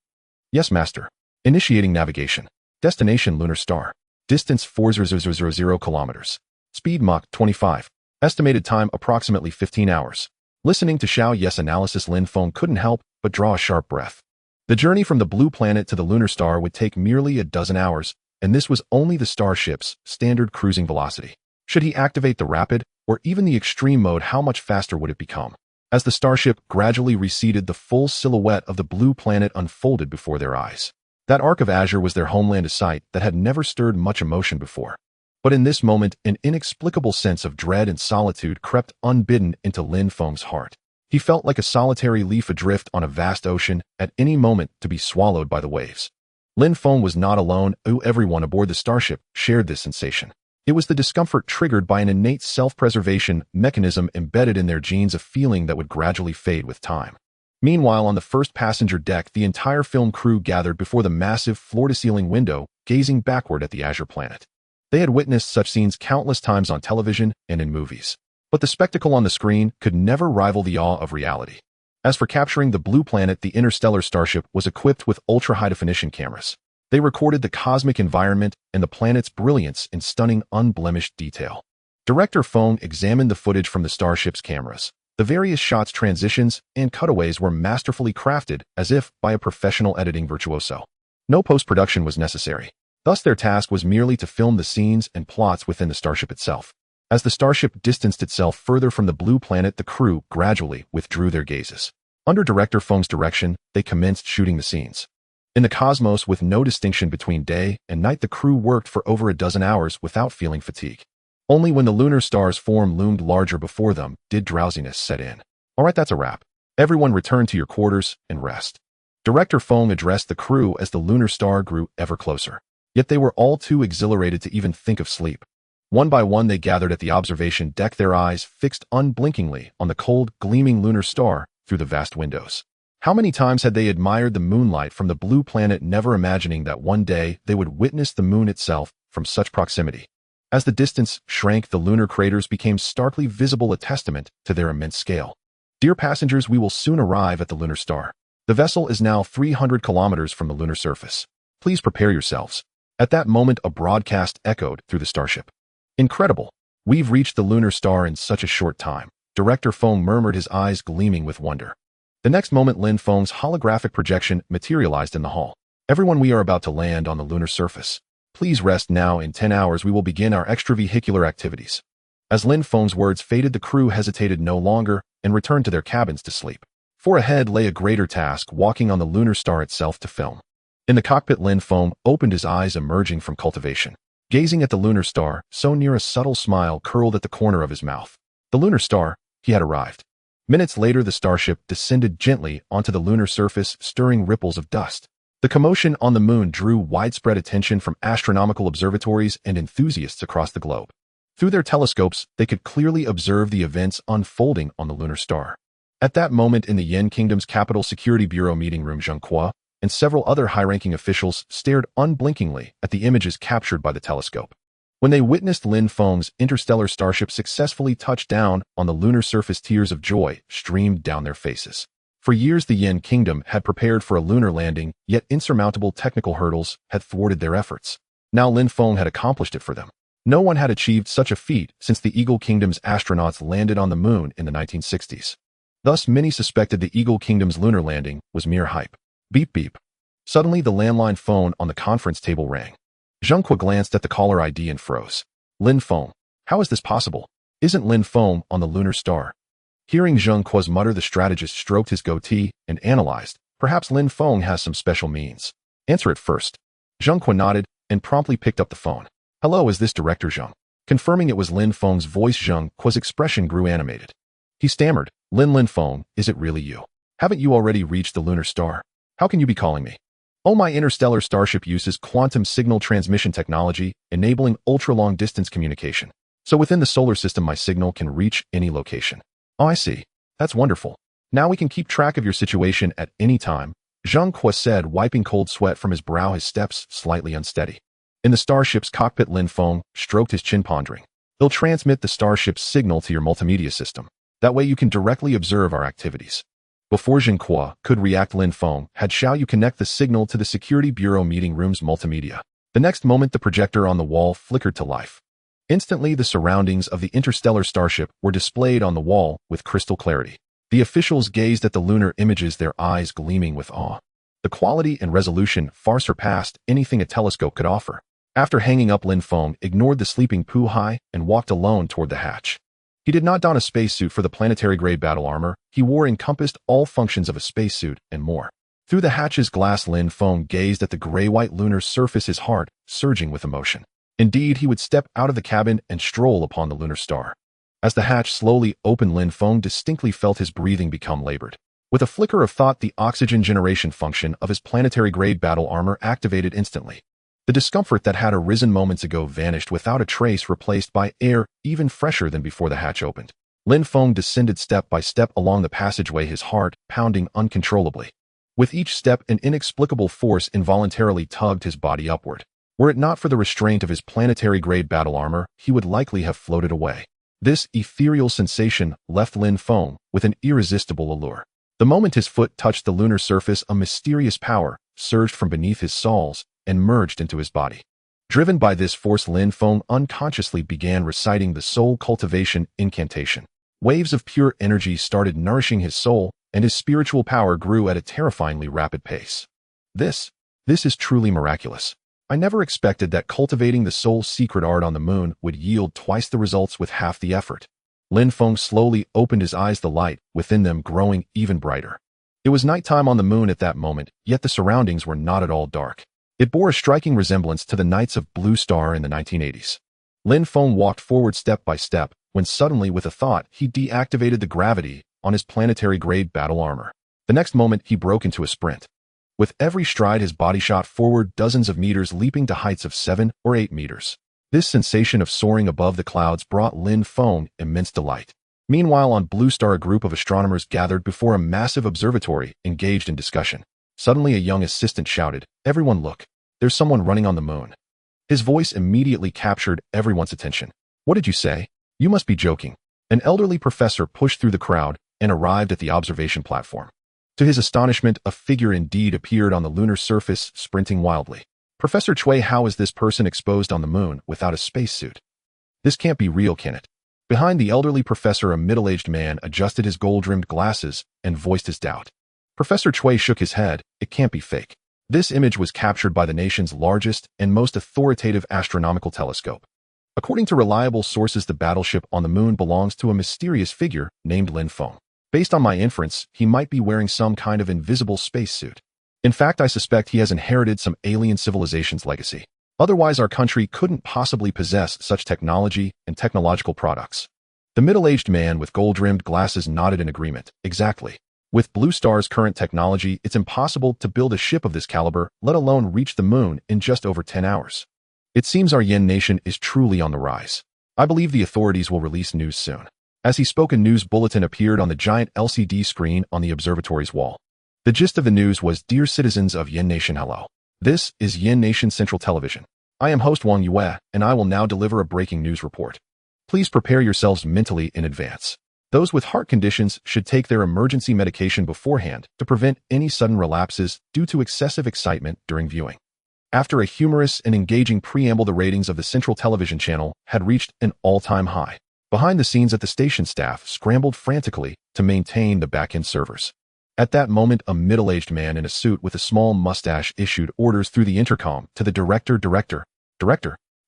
"Yes, master." Initiating navigation. Destination lunar star. Distance 4000 kilometers. Speed Mach 25. Estimated time approximately 15 hours. Listening to Xiao Yu's analysis, Lin Feng couldn't help but draw a sharp breath. The journey from the blue planet to the lunar star would take merely a dozen hours, and this was only the starship's standard cruising velocity. Should he activate the rapid, or even the extreme mode, how much faster would it become? As the starship gradually receded, the full silhouette of the blue planet unfolded before their eyes. That arc of azure was their homeland, a sight that had never stirred much emotion before. But in this moment, an inexplicable sense of dread and solitude crept unbidden into Lin Feng's heart. He felt like a solitary leaf adrift on a vast ocean, at any moment to be swallowed by the waves. Lin Feng was not alone. Everyone aboard the starship shared this sensation. It was the discomfort triggered by an innate self-preservation mechanism embedded in their genes, a feeling that would gradually fade with time. Meanwhile, on the first passenger deck, the entire film crew gathered before the massive floor-to-ceiling window, gazing backward at the azure planet. They had witnessed such scenes countless times on television and in movies. But the spectacle on the screen could never rival the awe of reality. As for capturing the blue planet, the interstellar starship was equipped with ultra-high-definition cameras. They recorded the cosmic environment and the planet's brilliance in stunning, unblemished detail. Director Feng examined the footage from the starship's cameras. The various shots, transitions, and cutaways were masterfully crafted, as if by a professional editing virtuoso. No post-production was necessary. Thus, their task was merely to film the scenes and plots within the starship itself. As the starship distanced itself further from the blue planet, the crew gradually withdrew their gazes. Under Director Feng's direction, they commenced shooting the scenes. In the cosmos, with no distinction between day and night, the crew worked for over a dozen hours without feeling fatigue. Only when the lunar star's form loomed larger before them did drowsiness set in. All right, that's a wrap. Everyone return to your quarters and rest. Director Feng addressed the crew as the lunar star grew ever closer. Yet they were all too exhilarated to even think of sleep. One by one, they gathered at the observation deck, their eyes fixed unblinkingly on the cold, gleaming lunar star through the vast windows. How many times had they admired the moonlight from the blue planet, never imagining that one day they would witness the moon itself from such proximity. As the distance shrank, the lunar craters became starkly visible, a testament to their immense scale. Dear passengers, we will soon arrive at the lunar star. The vessel is now 300 kilometers from the lunar surface. Please prepare yourselves. At that moment, a broadcast echoed through the starship. Incredible! We've reached the lunar star in such a short time. Director Feng murmured, his eyes gleaming with wonder. The next moment, Lin Feng's holographic projection materialized in the hall. Everyone, we are about to land on the lunar surface. Please rest now. In 10 hours, we will begin our extravehicular activities. As Lin Feng's words faded, the crew hesitated no longer and returned to their cabins to sleep. For ahead lay a greater task, walking on the lunar star itself to film. In the cockpit, Lin Feng opened his eyes, emerging from cultivation. Gazing at the lunar star, so near, a subtle smile curled at the corner of his mouth. The lunar star, he had arrived. Minutes later, the starship descended gently onto the lunar surface, stirring ripples of dust. The commotion on the moon drew widespread attention from astronomical observatories and enthusiasts across the globe. Through their telescopes, they could clearly observe the events unfolding on the lunar star. At that moment, in the Yin Kingdom's capital security bureau meeting room, Zheng Kuo and several other high-ranking officials stared unblinkingly at the images captured by the telescope. When they witnessed Lin Feng's interstellar starship successfully touch down on the lunar surface, tears of joy streamed down their faces. For years, the Yin Kingdom had prepared for a lunar landing, yet insurmountable technical hurdles had thwarted their efforts. Now Lin Feng had accomplished it for them. No one had achieved such a feat since the Eagle Kingdom's astronauts landed on the moon in the 1960s. Thus, many suspected the Eagle Kingdom's lunar landing was mere hype. Beep beep. Suddenly, the landline phone on the conference table rang. Zheng Kuo glanced at the caller ID and froze. Lin Feng. How is this possible? Isn't Lin Feng on the lunar star? Hearing Zheng Kuo's mutter, the strategist stroked his goatee and analyzed. Perhaps Lin Feng has some special means. Answer it first. Zheng Kuo nodded and promptly picked up the phone. Hello, is this Director Zheng? Confirming it was Lin Feng's voice, Zheng Kuo's expression grew animated. He stammered, Lin Feng, is it really you? Haven't you already reached the lunar star? How can you be calling me? Oh, my interstellar starship uses quantum signal transmission technology, enabling ultra-long distance communication. So within the solar system, my signal can reach any location. Oh, I see. That's wonderful. Now we can keep track of your situation at any time, Zheng Kuo said, wiping cold sweat from his brow, his steps slightly unsteady. In the starship's cockpit, Lin Feng stroked his chin, pondering. They'll transmit the starship's signal to your multimedia system. That way you can directly observe our activities. Before Zheng Kuo could react, Lin Feng had Xiaoyu connect the signal to the Security Bureau meeting room's multimedia. The next moment, the projector on the wall flickered to life. Instantly, the surroundings of the interstellar starship were displayed on the wall with crystal clarity. The officials gazed at the lunar images, their eyes gleaming with awe. The quality and resolution far surpassed anything a telescope could offer. After hanging up, Lin Feng ignored the sleeping Pu Hai and walked alone toward the hatch. He did not don a spacesuit for the planetary-grade battle armor. He wore encompassed all functions of a spacesuit and more. Through the hatch's glass, Lin Feng gazed at the gray-white lunar surface, his heart surging with emotion. Indeed, he would step out of the cabin and stroll upon the lunar star. As the hatch slowly opened, Lin Feng distinctly felt his breathing become labored. With a flicker of thought, the oxygen generation function of his planetary-grade battle armor activated instantly. The discomfort that had arisen moments ago vanished without a trace, replaced by air even fresher than before the hatch opened. Lin Feng descended step by step along the passageway, his heart pounding uncontrollably. With each step, an inexplicable force involuntarily tugged his body upward. Were it not for the restraint of his planetary-grade battle armor, he would likely have floated away. This ethereal sensation left Lin Feng with an irresistible allure. The moment his foot touched the lunar surface, a mysterious power surged from beneath his soles and merged into his body. Driven by this force, Lin Feng unconsciously began reciting the soul cultivation incantation. Waves of pure energy started nourishing his soul, and his spiritual power grew at a terrifyingly rapid pace. This is truly miraculous. I never expected that cultivating the soul's secret art on the moon would yield twice the results with half the effort. Lin Feng slowly opened his eyes, the light within them growing even brighter. It was nighttime on the moon at that moment, yet the surroundings were not at all dark. It bore a striking resemblance to the nights of Blue Star in the 1980s. Lin Feng walked forward step by step, when suddenly, with a thought, he deactivated the gravity on his planetary-grade battle armor. The next moment, he broke into a sprint. With every stride, his body shot forward dozens of meters, leaping to heights of 7 or 8 meters. This sensation of soaring above the clouds brought Lin Feng immense delight. Meanwhile, on Blue Star, a group of astronomers gathered before a massive observatory, engaged in discussion. Suddenly, a young assistant shouted, "Everyone look! There's someone running on the moon." His voice immediately captured everyone's attention. "What did you say? You must be joking." An elderly professor pushed through the crowd and arrived at the observation platform. To his astonishment, a figure indeed appeared on the lunar surface, sprinting wildly. "Professor Chui, how is this person exposed on the moon without a spacesuit? This can't be real, can it?" Behind the elderly professor, a middle-aged man adjusted his gold-rimmed glasses and voiced his doubt. Professor Chui shook his head. "It can't be fake. This image was captured by the nation's largest and most authoritative astronomical telescope. According to reliable sources, the battleship on the moon belongs to a mysterious figure named Lin Feng. Based on my inference, he might be wearing some kind of invisible spacesuit. In fact, I suspect he has inherited some alien civilization's legacy. Otherwise, our country couldn't possibly possess such technology and technological products." The middle-aged man with gold-rimmed glasses nodded in agreement. "Exactly. With Blue Star's current technology, it's impossible to build a ship of this caliber, let alone reach the moon, in just over 10 hours. It seems our Yen nation is truly on the rise. I believe the authorities will release news soon." As he spoke, a news bulletin appeared on the giant LCD screen on the observatory's wall. The gist of the news was, "Dear citizens of Yen Nation, hello. This is Yen Nation Central Television. I am host Wang Yue, and I will now deliver a breaking news report. Please prepare yourselves mentally in advance. Those with heart conditions should take their emergency medication beforehand to prevent any sudden relapses due to excessive excitement during viewing." After a humorous and engaging preamble, the ratings of the Central Television channel had reached an all-time high. Behind the scenes at the station, staff scrambled frantically to maintain the back-end servers. At that moment, a middle-aged man in a suit with a small mustache issued orders through the intercom to the director,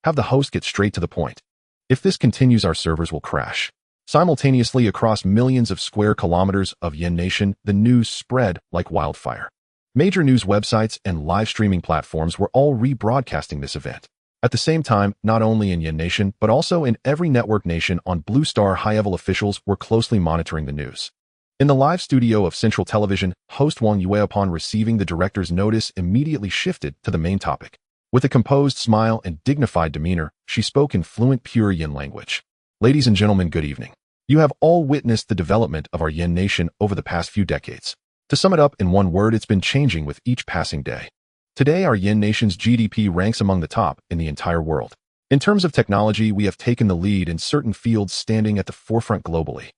have the host get straight to the point. If this continues, our servers will crash." Simultaneously, across millions of square kilometers of Yen Nation, the news spread like wildfire. Major news websites and live streaming platforms were all rebroadcasting this event. At the same time, not only in Yen Nation, but also in every network nation on Blue Star, high-level officials were closely monitoring the news. In the live studio of Central Television, host Wang Yue, upon receiving the director's notice, immediately shifted to the main topic. With a composed smile and dignified demeanor, she spoke in fluent pure Yen language. "Ladies and gentlemen, good evening. You have all witnessed the development of our Yen Nation over the past few decades. To sum it up in one word, it's been changing with each passing day. Today, our Yen Nation's GDP ranks among the top in the entire world. In terms of technology, we have taken the lead in certain fields, standing at the forefront globally.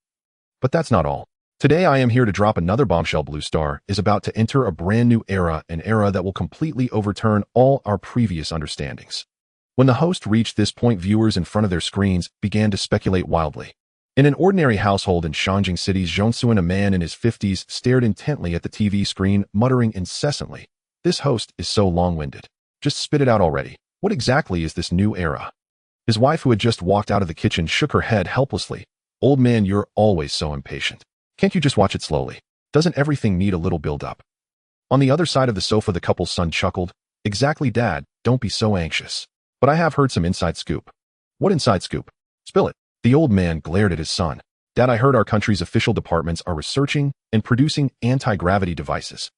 But that's not all. Today, I am here to drop another bombshell. Blue Star is about to enter a brand new era, an era that will completely overturn all our previous understandings." When the host reached this point, viewers in front of their screens began to speculate wildly. In an ordinary household in Shanjing City's Zhongsuan, a man in his 50s stared intently at the TV screen, muttering incessantly, "This host is so long-winded. Just spit it out already." What exactly is this new era? His wife, who had just walked out of the kitchen, shook her head helplessly. Old man, you're always so impatient. Can't you just watch it slowly? Doesn't everything need a little build-up? On the other side of the sofa, the couple's son chuckled. Exactly, Dad, don't be so anxious. But I have heard some inside scoop. What inside scoop? Spill it. The old man glared at his son. Dad, I heard our country's official departments are researching and producing anti-gravity devices.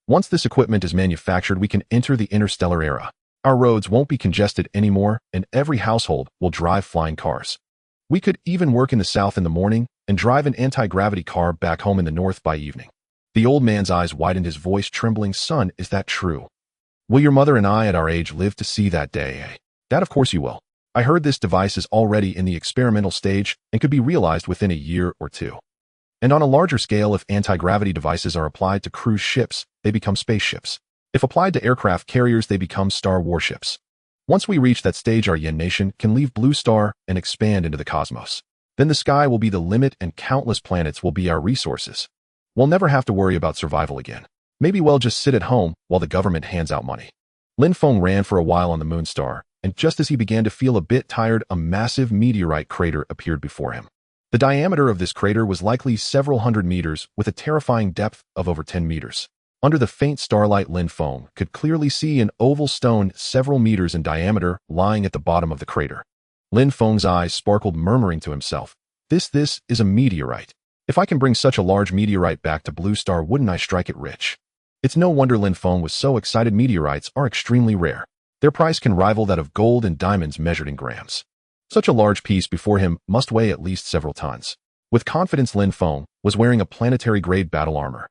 Once this equipment is manufactured, we can enter the interstellar era. Our roads won't be congested anymore, and every household will drive flying cars. We could even work in the south in the morning and drive an anti-gravity car back home in the north by evening. The old man's eyes widened, his voice trembling. Son, is that true? Will your mother and I at our age live to see that day? Dad, of course you will. I heard this device is already in the experimental stage and could be realized within a year or two. And on a larger scale, if anti-gravity devices are applied to cruise ships, they become spaceships. If applied to aircraft carriers, they become star warships. Once we reach that stage, our Yen nation can leave Blue Star and expand into the cosmos. Then the sky will be the limit and countless planets will be our resources. We'll never have to worry about survival again. Maybe we'll just sit at home while the government hands out money. Lin Feng ran for a while on the moon star, and just as he began to feel a bit tired, a massive meteorite crater appeared before him. The diameter of this crater was likely several hundred meters, with a terrifying depth of over 10 meters. Under the faint starlight, Lin Feng could clearly see an oval stone several meters in diameter lying at the bottom of the crater. Lin Feng's eyes sparkled, murmuring to himself, This is a meteorite. If I can bring such a large meteorite back to Blue Star, wouldn't I strike it rich? It's no wonder Lin Feng was so excited. Meteorites are extremely rare. Their price can rival that of gold and diamonds measured in grams. Such a large piece before him must weigh at least several tons. With confidence, Lin Feng was wearing a planetary-grade battle armor.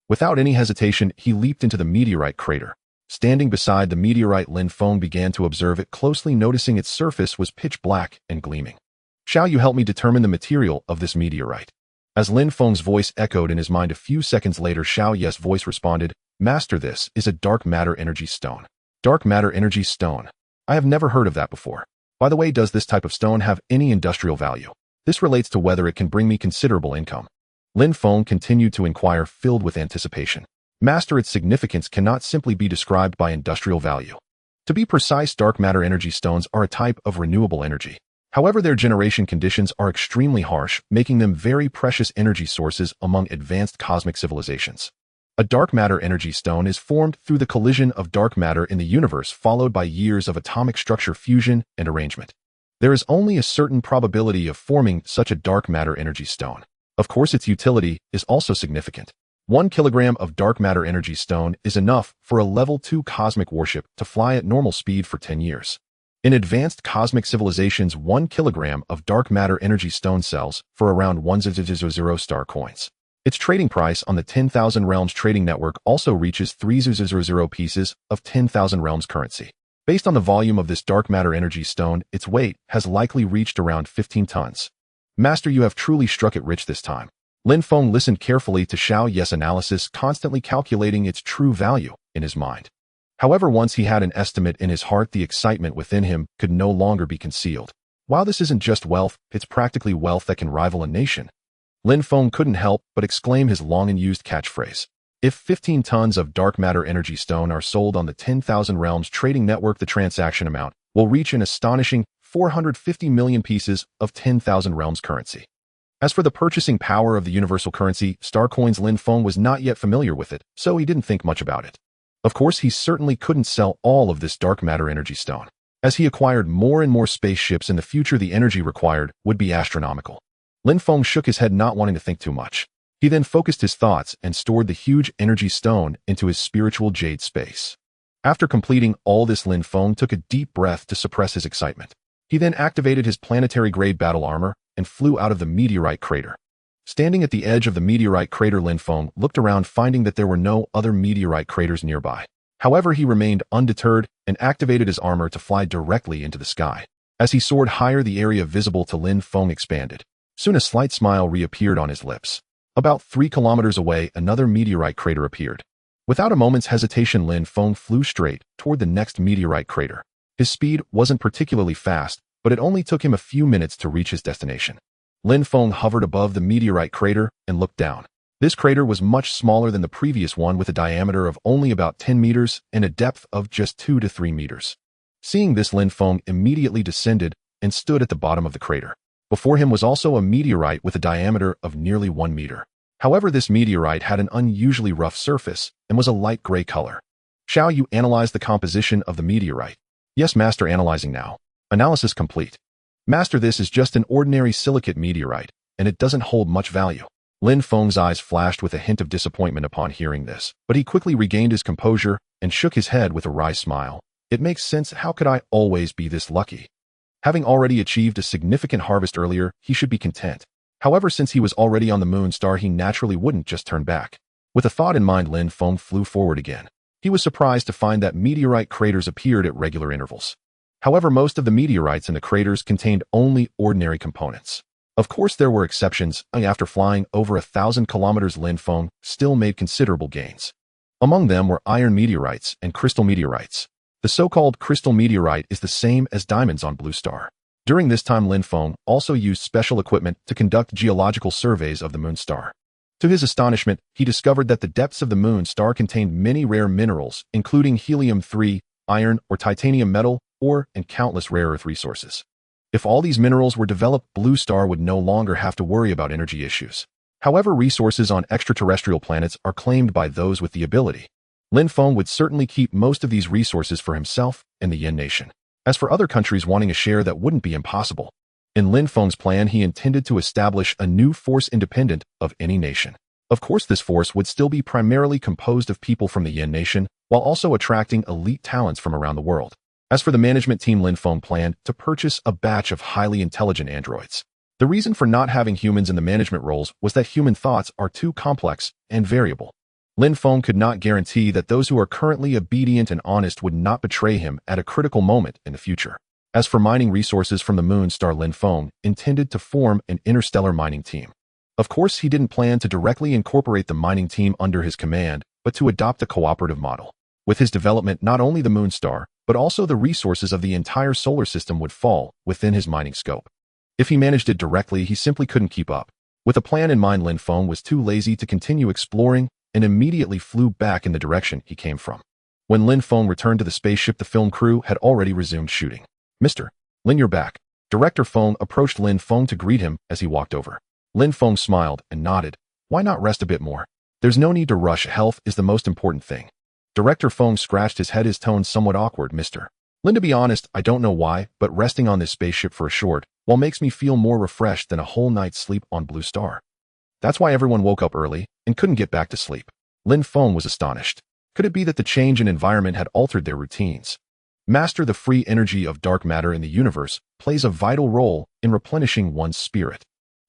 Without any hesitation, he leaped into the meteorite crater. Standing beside the meteorite, Lin Feng began to observe it closely, noticing its surface was pitch black and gleaming. Shall you help me determine the material of this meteorite? As Lin Feng's voice echoed in his mind a few seconds later, Xiao Ye's voice responded, Master, this is a dark matter energy stone. Dark matter energy stone. I have never heard of that before. By the way, does this type of stone have any industrial value? This relates to whether it can bring me considerable income. Lin Feng continued to inquire, filled with anticipation. Master, its significance cannot simply be described by industrial value. To be precise, dark matter energy stones are a type of renewable energy. However, their generation conditions are extremely harsh, making them very precious energy sources among advanced cosmic civilizations. A dark matter energy stone is formed through the collision of dark matter in the universe, followed by years of atomic structure fusion and arrangement. There is only a certain probability of forming such a dark matter energy stone. Of course, its utility is also significant. 1 kilogram of dark matter energy stone is enough for a level 2 cosmic warship to fly at normal speed for 10 years. In advanced cosmic civilizations, 1 kilogram of dark matter energy stone sells for around 1,000 star coins. Its trading price on the 10,000 Realms trading network also reaches 3,000 pieces of 10,000 Realms currency. Based on the volume of this dark matter energy stone, its weight has likely reached around 15 tons. Master, you have truly struck it rich this time. Lin Feng listened carefully to Xiao Ye's analysis, constantly calculating its true value in his mind. However, once he had an estimate in his heart, the excitement within him could no longer be concealed. While this isn't just wealth, it's practically wealth that can rival a nation. Lin Feng couldn't help but exclaim his long-and-used catchphrase. If 15 tons of dark matter energy stone are sold on the 10,000 Realms trading network, the transaction amount will reach an astonishing 450 million pieces of 10,000 Realms currency. As for the purchasing power of the universal currency, star coins, Lin Feng was not yet familiar with it, so he didn't think much about it. Of course, he certainly couldn't sell all of this dark matter energy stone. As he acquired more and more spaceships in the future, the energy required would be astronomical. Lin Feng shook his head, not wanting to think too much. He then focused his thoughts and stored the huge energy stone into his spiritual jade space. After completing all this, Lin Feng took a deep breath to suppress his excitement. He then activated his planetary-grade battle armor and flew out of the meteorite crater. Standing at the edge of the meteorite crater, Lin Feng looked around, finding that there were no other meteorite craters nearby. However, he remained undeterred and activated his armor to fly directly into the sky. As he soared higher, the area visible to Lin Feng expanded. Soon a slight smile reappeared on his lips. About 3 kilometers away, another meteorite crater appeared. Without a moment's hesitation, Lin Feng flew straight toward the next meteorite crater. His speed wasn't particularly fast, but it only took him a few minutes to reach his destination. Lin Feng hovered above the meteorite crater and looked down. This crater was much smaller than the previous one, with a diameter of only about 10 meters and a depth of just 2 to 3 meters. Seeing this, Lin Feng immediately descended and stood at the bottom of the crater. Before him was also a meteorite with a diameter of nearly 1 meter. However, this meteorite had an unusually rough surface and was a light gray color. Shall you analyze the composition of the meteorite? Yes, Master, analyzing now. Analysis complete. Master, this is just an ordinary silicate meteorite, and it doesn't hold much value. Lin Feng's eyes flashed with a hint of disappointment upon hearing this, but he quickly regained his composure and shook his head with a wry smile. It makes sense. How could I always be this lucky? Having already achieved a significant harvest earlier, he should be content. However, since he was already on the moon star, he naturally wouldn't just turn back. With a thought in mind, Lin Feng flew forward again. He was surprised to find that meteorite craters appeared at regular intervals. However, most of the meteorites in the craters contained only ordinary components. Of course, there were exceptions, and after flying over 1,000 kilometers, Lin Feng still made considerable gains. Among them were iron meteorites and crystal meteorites. The so-called crystal meteorite is the same as diamonds on Blue Star. During this time, Lin Feng also used special equipment to conduct geological surveys of the moon star. To his astonishment, he discovered that the depths of the moon star contained many rare minerals, including helium-3, iron or titanium metal, ore, and countless rare earth resources. If all these minerals were developed, Blue Star would no longer have to worry about energy issues. However, resources on extraterrestrial planets are claimed by those with the ability. Lin Feng would certainly keep most of these resources for himself and the Yin nation. As for other countries wanting a share, that wouldn't be impossible. In Lin Feng's plan, he intended to establish a new force independent of any nation. Of course, this force would still be primarily composed of people from the Yin nation, while also attracting elite talents from around the world. As for the management team, Lin Feng planned to purchase a batch of highly intelligent androids. The reason for not having humans in the management roles was that human thoughts are too complex and variable. Lin Feng could not guarantee that those who are currently obedient and honest would not betray him at a critical moment in the future. As for mining resources from the moon star, Lin Feng intended to form an interstellar mining team. Of course, he didn't plan to directly incorporate the mining team under his command, but to adopt a cooperative model. With his development, not only the moon star, but also the resources of the entire solar system would fall within his mining scope. If he managed it directly, he simply couldn't keep up. With a plan in mind, Lin Feng was too lazy to continue exploring and immediately flew back in the direction he came from. When Lin Feng returned to the spaceship, the film crew had already resumed shooting. Mr. Lin, you're back. Director Feng approached Lin Feng to greet him as he walked over. Lin Feng smiled and nodded. Why not rest a bit more? There's no need to rush. Health is the most important thing. Director Feng scratched his head, his tone somewhat awkward. Mr. Lin, to be honest, I don't know why, but resting on this spaceship for a short while makes me feel more refreshed than a whole night's sleep on Blue Star. That's why everyone woke up early and couldn't get back to sleep. Lin Feng was astonished. Could it be that the change in environment had altered their routines? Master, the free energy of dark matter in the universe plays a vital role in replenishing one's spirit.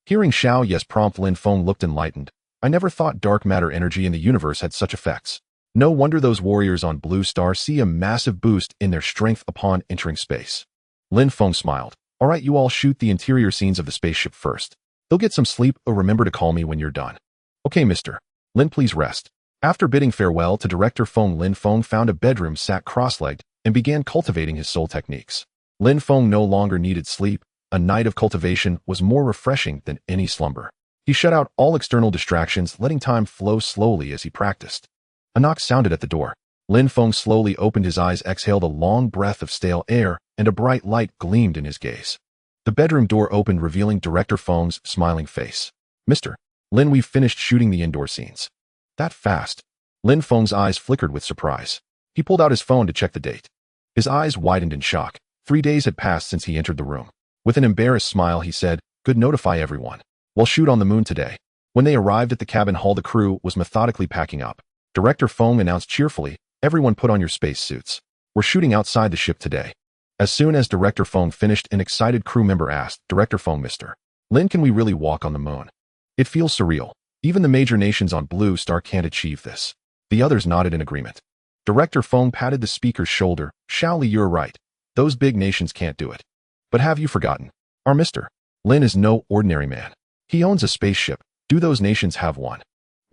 Hearing Xiao Ye's prompt, Lin Feng looked enlightened. I never thought dark matter energy in the universe had such effects. No wonder those warriors on Blue Star see a massive boost in their strength upon entering space. Lin Feng smiled. All right, you all shoot the interior scenes of the spaceship first. They'll get some sleep, or remember to call me when you're done. Okay, Mr. Lin, please rest. After bidding farewell to Director Feng, Lin Feng found a bedroom, sat cross-legged, and began cultivating his soul techniques. Lin Feng no longer needed sleep. A night of cultivation was more refreshing than any slumber. He shut out all external distractions, letting time flow slowly as he practiced. A knock sounded at the door. Lin Feng slowly opened his eyes, exhaled a long breath of stale air, and a bright light gleamed in his gaze. The bedroom door opened, revealing Director Feng's smiling face. Mr. Lin, we've finished shooting the indoor scenes. That fast? Lin Feng's eyes flickered with surprise. He pulled out his phone to check the date. His eyes widened in shock. 3 days had passed since he entered the room. With an embarrassed smile, he said, Good, notify everyone. We'll shoot on the moon today. When they arrived at the cabin hall, the crew was methodically packing up. Director Feng announced cheerfully, Everyone put on your space suits. We're shooting outside the ship today. As soon as Director Feng finished, an excited crew member asked, Director Feng, Mr. Lin, can we really walk on the moon? It feels surreal. Even the major nations on Blue Star can't achieve this. The others nodded in agreement. Director Feng patted the speaker's shoulder. Shaoli, you're right. Those big nations can't do it. But have you forgotten? Our Mr. Lin is no ordinary man. He owns a spaceship. Do those nations have one?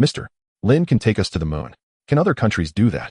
Mr. Lin can take us to the moon. Can other countries do that?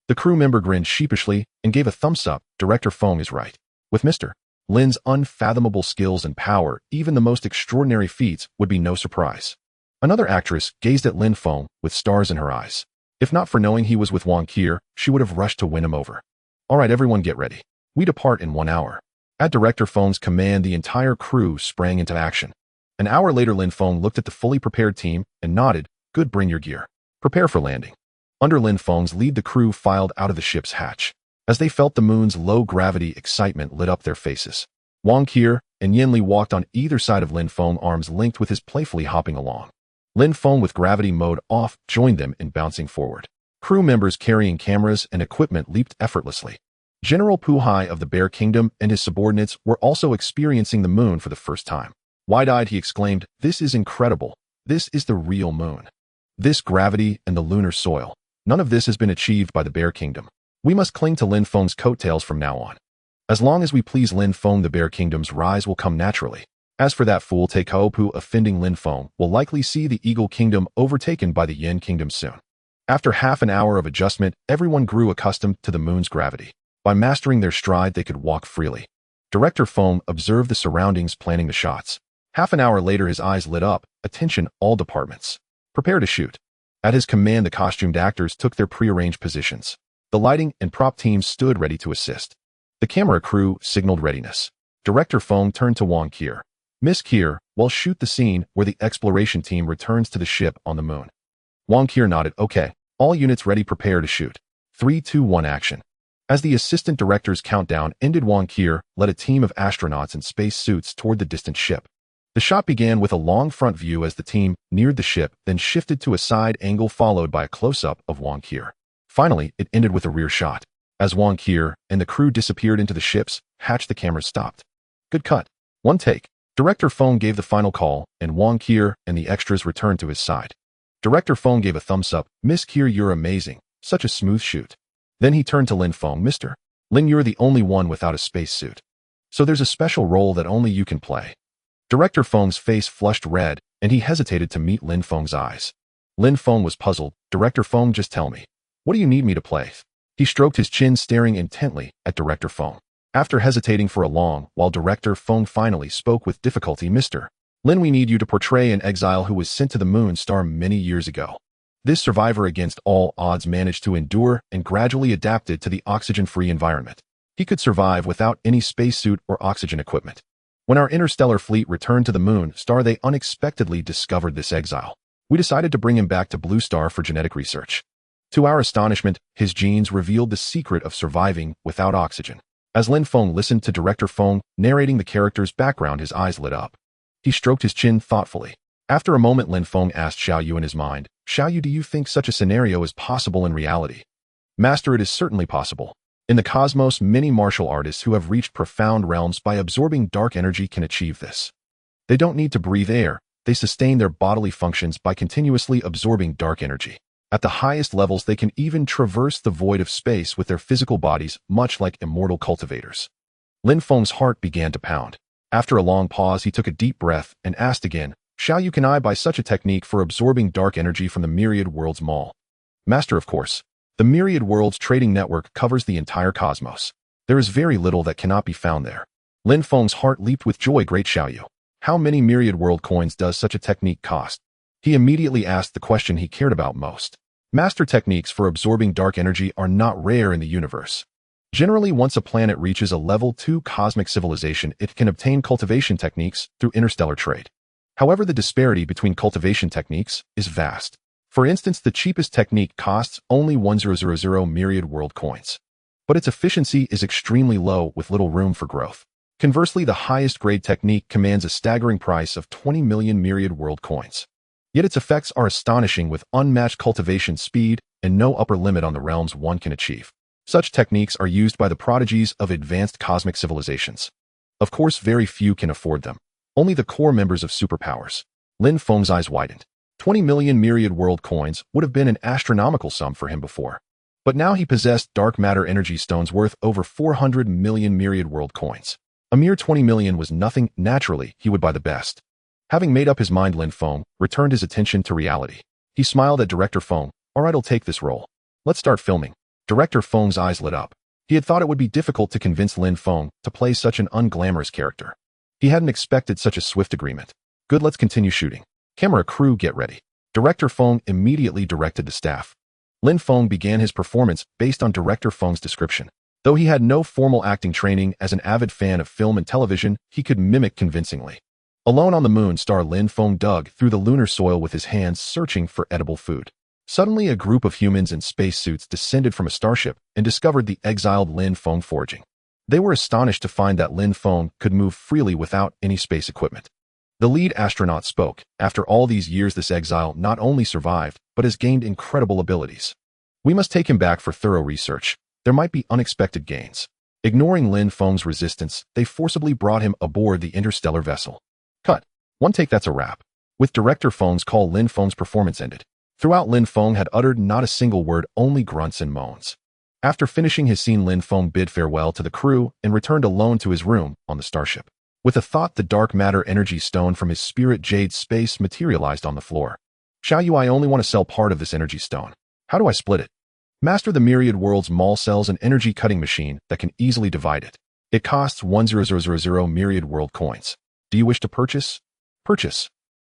The crew member grinned sheepishly and gave a thumbs up. Director Feng is right. With Mr. Lin's unfathomable skills and power, even the most extraordinary feats would be no surprise. Another actress gazed at Lin Feng with stars in her eyes. If not for knowing he was with Wang Qier, she would have rushed to win him over. All right, everyone get ready. We depart in 1 hour. At Director Feng's command, the entire crew sprang into action. An hour later, Lin Feng looked at the fully prepared team and nodded. Good, bring your gear. Prepare for landing. Under Lin Feng's lead, the crew filed out of the ship's hatch. As they felt the moon's low-gravity excitement lit up their faces. Wang Qier and Yin Li walked on either side of Lin Feng, arms linked with his playfully hopping along. Lin Feng, with gravity mode off, joined them in bouncing forward. Crew members carrying cameras and equipment leaped effortlessly. General Pu Hai of the Bear Kingdom and his subordinates were also experiencing the moon for the first time. Wide-eyed, he exclaimed, "This is incredible. This is the real moon. This gravity and the lunar soil. None of this has been achieved by the Bear Kingdom. We must cling to Lin Feng's coattails from now on. As long as we please Lin Feng, the Bear Kingdom's rise will come naturally. As for that fool Teikopu offending Lin Feng, will likely see the Eagle Kingdom overtaken by the Yin Kingdom soon." After half an hour of adjustment, everyone grew accustomed to the moon's gravity. By mastering their stride, they could walk freely. Director Feng observed the surroundings, planning the shots. Half an hour later, his eyes lit up. "Attention, all departments. Prepare to shoot." At his command, the costumed actors took their prearranged positions. The lighting and prop teams stood ready to assist. The camera crew signaled readiness. Director Feng turned to Wang Qier. "Miss Qier, we'll shoot the scene where the exploration team returns to the ship on the moon." Wang Qier nodded. "Okay. All units ready, prepare to shoot. 3, 2, 1, action." As the assistant director's countdown ended, Wang Qier led a team of astronauts in space suits toward the distant ship. The shot began with a long front view as the team neared the ship, then shifted to a side angle followed by a close-up of Wang Qier. Finally, it ended with a rear shot. As Wang Qier and the crew disappeared into the ship's hatch, the camera stopped. "Good cut. One take." Director Feng gave the final call, and Wang Qier and the extras returned to his side. Director Feng gave a thumbs up. "Miss Qier, you're amazing. Such a smooth shoot." Then he turned to Lin Feng. "Mr. Lin, you're the only one without a spacesuit. So there's a special role that only you can play." Director Feng's face flushed red, and he hesitated to meet Lin Feng's eyes. Lin Feng was puzzled. "Director Feng, just tell me. What do you need me to play?" He stroked his chin, staring intently at Director Feng. After hesitating for a long while, Director Feng finally spoke with difficulty. "Mr. Lin, we need you to portray an exile who was sent to the moon star many years ago. This survivor, against all odds, managed to endure and gradually adapted to the oxygen-free environment. He could survive without any spacesuit or oxygen equipment. When our interstellar fleet returned to the moon star, they unexpectedly discovered this exile. We decided to bring him back to Blue Star for genetic research. To our astonishment, his genes revealed the secret of surviving without oxygen." As Lin Feng listened to Director Feng narrating the character's background, his eyes lit up. He stroked his chin thoughtfully. After a moment, Lin Feng asked Xiao Yu in his mind, "Xiao Yu, do you think such a scenario is possible in reality?" "Master, it is certainly possible. In the cosmos, many martial artists who have reached profound realms by absorbing dark energy can achieve this. They don't need to breathe air. They sustain their bodily functions by continuously absorbing dark energy. At the highest levels, they can even traverse the void of space with their physical bodies, much like immortal cultivators." Lin Feng's heart began to pound. After a long pause, he took a deep breath and asked again, "Xiao Yu, can I buy such a technique for absorbing dark energy from the Myriad Worlds Mall?" "Master, of course. The Myriad Worlds trading network covers the entire cosmos. There is very little that cannot be found there." Lin Feng's heart leaped with joy. "Great, Xiao Yu. How many Myriad World coins does such a technique cost?" He immediately asked the question he cared about most. Master, techniques for absorbing dark energy are not rare in the universe. Generally, once a planet reaches a level 2 cosmic civilization, it can obtain cultivation techniques through interstellar trade. However, the disparity between cultivation techniques is vast. For instance, the cheapest technique costs only 1000 Myriad World coins. But its efficiency is extremely low with little room for growth. Conversely, the highest grade technique commands a staggering price of 20 million Myriad World coins. Yet its effects are astonishing, with unmatched cultivation speed and no upper limit on the realms one can achieve. Such techniques are used by the prodigies of advanced cosmic civilizations. Of course, very few can afford them. Only the core members of superpowers. Lin Feng's eyes widened. 20 million Myriad World coins would have been an astronomical sum for him before. But now he possessed dark matter energy stones worth over 400 million Myriad World coins. A mere 20 million was nothing. Naturally, he would buy the best. Having made up his mind, Lin Feng returned his attention to reality. He smiled at Director Feng. "All right, I'll take this role. Let's start filming." Director Feng's eyes lit up. He had thought it would be difficult to convince Lin Feng to play such an unglamorous character. He hadn't expected such a swift agreement. "Good, let's continue shooting. Camera crew, get ready." Director Feng immediately directed the staff. Lin Feng began his performance based on Director Feng's description. Though he had no formal acting training, as an avid fan of film and television, he could mimic convincingly. Alone on the moon, star Lin Feng dug through the lunar soil with his hands, searching for edible food. Suddenly, a group of humans in spacesuits descended from a starship and discovered the exiled Lin Feng foraging. They were astonished to find that Lin Feng could move freely without any space equipment. The lead astronaut spoke. After all these years, this exile not only survived, but has gained incredible abilities. We must take him back for thorough research. There might be unexpected gains. Ignoring Lin Feng's resistance, they forcibly brought him aboard the interstellar vessel. Cut. One take, that's a wrap. With director Feng's call, Lin Feng's performance ended. Throughout, Lin Feng had uttered not a single word, only grunts and moans. After finishing his scene, Lin Feng bid farewell to the crew and returned alone to his room on the starship. With a thought, the dark matter energy stone from his spirit jade space materialized on the floor. Xiaoyu, I only want to sell part of this energy stone. How do I split it? Master, the Myriad world's mall sells an energy cutting machine that can easily divide it. It costs 10000 Myriad world coins. Do you wish to purchase? Purchase.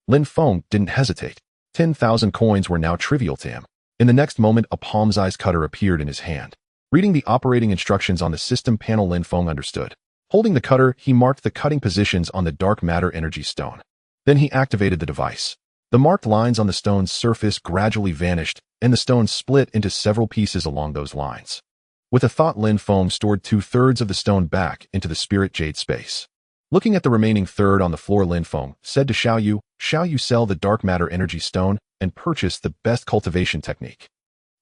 Lin Feng didn't hesitate. 10,000 coins were now trivial to him. In the next moment, a palm-sized cutter appeared in his hand. Reading the operating instructions on the system panel, Lin Feng understood. Holding the cutter, he marked the cutting positions on the dark matter energy stone. Then he activated the device. The marked lines on the stone's surface gradually vanished, and the stone split into several pieces along those lines. With a thought, Lin Feng stored 2/3 of the stone back into the spirit jade space. Looking at the remaining third on the floor, Lin Feng said to Xiaoyu, Xiaoyu, sell the dark matter energy stone and purchase the best cultivation technique.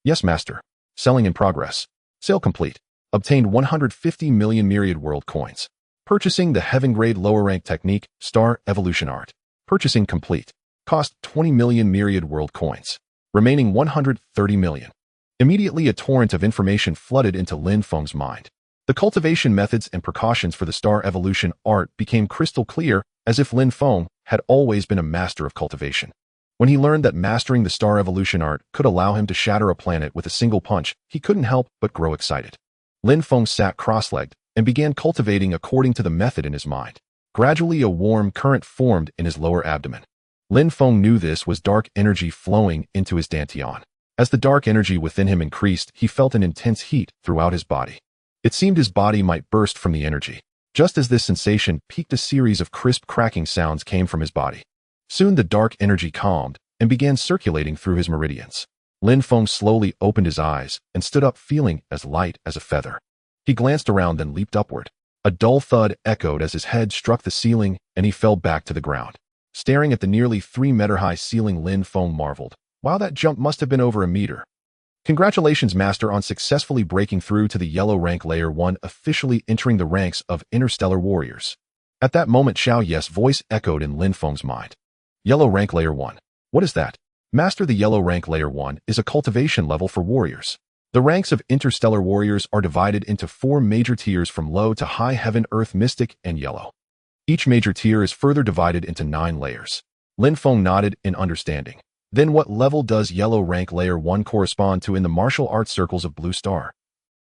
Yes, master. Selling in progress. Sale complete. Obtained 150 million Myriad world coins. Purchasing the heaven grade lower rank technique, star evolution art. Purchasing complete. Cost 20 million Myriad world coins. Remaining 130 million. Immediately, a torrent of information flooded into Lin Feng's mind. The cultivation methods and precautions for the star evolution art became crystal clear, as if Lin Feng had always been a master of cultivation. When he learned that mastering the star evolution art could allow him to shatter a planet with a single punch, he couldn't help but grow excited. Lin Feng sat cross-legged and began cultivating according to the method in his mind. Gradually, a warm current formed in his lower abdomen. Lin Feng knew this was dark energy flowing into his dantian. As the dark energy within him increased, he felt an intense heat throughout his body. It seemed his body might burst from the energy. Just as this sensation peaked, a series of crisp cracking sounds came from his body. Soon the dark energy calmed and began circulating through his meridians. Lin Feng slowly opened his eyes and stood up, feeling as light as a feather. He glanced around, then leaped upward. A dull thud echoed as his head struck the ceiling, and he fell back to the ground. Staring at the nearly 3-meter-high ceiling, Lin Feng marveled. Wow, that jump must have been over a meter. Congratulations, Master, on successfully breaking through to the yellow rank layer 1, officially entering the ranks of interstellar warriors. At that moment, Xiao Ye's voice echoed in Lin Feng's mind. Yellow rank layer 1. What is that? Master, the yellow rank layer 1 is a cultivation level for warriors. The ranks of interstellar warriors are divided into 4 major tiers from low to high: heaven, earth, mystic, and yellow. Each major tier is further divided into 9 layers. Lin Feng nodded in understanding. Then what level does yellow rank layer 1 correspond to in the martial arts circles of Blue Star?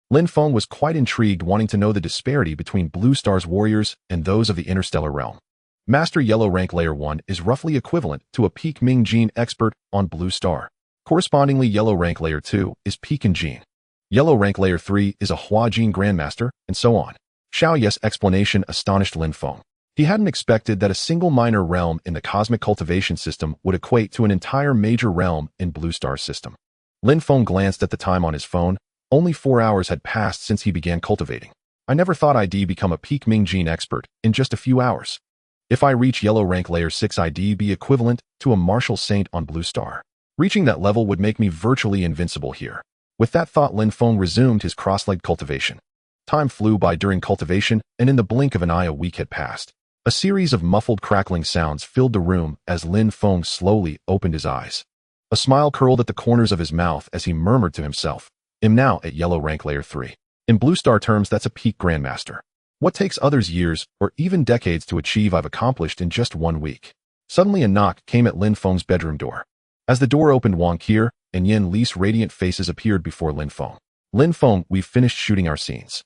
Lin Feng was quite intrigued, wanting to know the disparity between Blue Star's warriors and those of the interstellar realm. Master, yellow rank layer 1 is roughly equivalent to a peak Ming Jin expert on Blue Star. Correspondingly, yellow rank layer 2 is Pekin Jin. Yellow rank layer 3 is a Hua Jin Grandmaster, and so on. Xiao Ye's explanation astonished Lin Feng. He hadn't expected that a single minor realm in the cosmic cultivation system would equate to an entire major realm in Blue Star's system. Lin Feng glanced at the time on his phone. Only 4 hours had passed since he began cultivating. I never thought I'd become a peak Ming Jin expert in just a few hours. If I reach yellow rank layer 6, I'd be equivalent to a martial saint on Blue Star. Reaching that level would make me virtually invincible here. With that thought, Lin Feng resumed his cross-legged cultivation. Time flew by during cultivation, and in the blink of an eye, a week had passed. A series of muffled crackling sounds filled the room as Lin Feng slowly opened his eyes. A smile curled at the corners of his mouth as he murmured to himself, I'm now at yellow rank layer 3. In Blue Star terms, that's a peak Grandmaster. What takes others years or even decades to achieve, I've accomplished in just 1 week. Suddenly, a knock came at Lin Feng's bedroom door. As the door opened, Wang Qier and Yin Li's radiant faces appeared before Lin Feng. Lin Feng, we've finished shooting our scenes.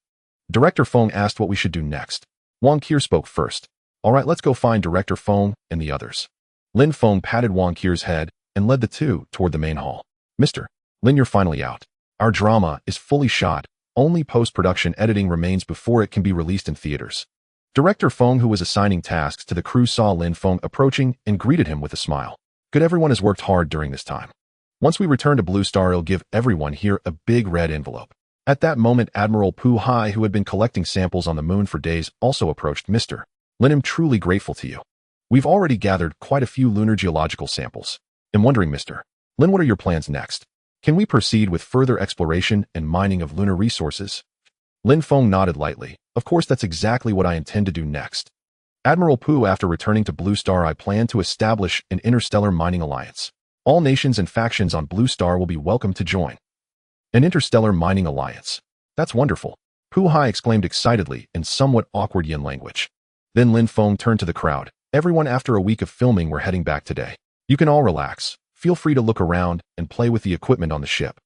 Director Feng asked what we should do next. Wang Qier spoke first. All right, let's go find Director Feng and the others. Lin Feng patted Wang Qier's head and led the two toward the main hall. Mr. Lin, you're finally out. Our drama is fully shot. only post-production editing remains before it can be released in theaters. Director Feng, who was assigning tasks to the crew, saw Lin Feng approaching and greeted him with a smile. Good, everyone has worked hard during this time. Once we return to Blue Star, I'll give everyone here a big red envelope. At that moment, Admiral Pu Hai, who had been collecting samples on the moon for days, also approached. Mr. Lin, I'm truly grateful to you. We've already gathered quite a few lunar geological samples. I'm wondering, Mr. Lin, what are your plans next? Can we proceed with further exploration and mining of lunar resources? Lin Feng nodded lightly. Of course, that's exactly what I intend to do next. Admiral Pu, after returning to Blue Star, I plan to establish an interstellar mining alliance. All nations and factions on Blue Star will be welcome to join. An interstellar mining alliance. That's wonderful. Pu Hai exclaimed excitedly in somewhat awkward Yin language. Then Lin Feng turned to the crowd. Everyone, after a week of filming, we're heading back today. You can all relax. Feel free to look around and play with the equipment on the ship.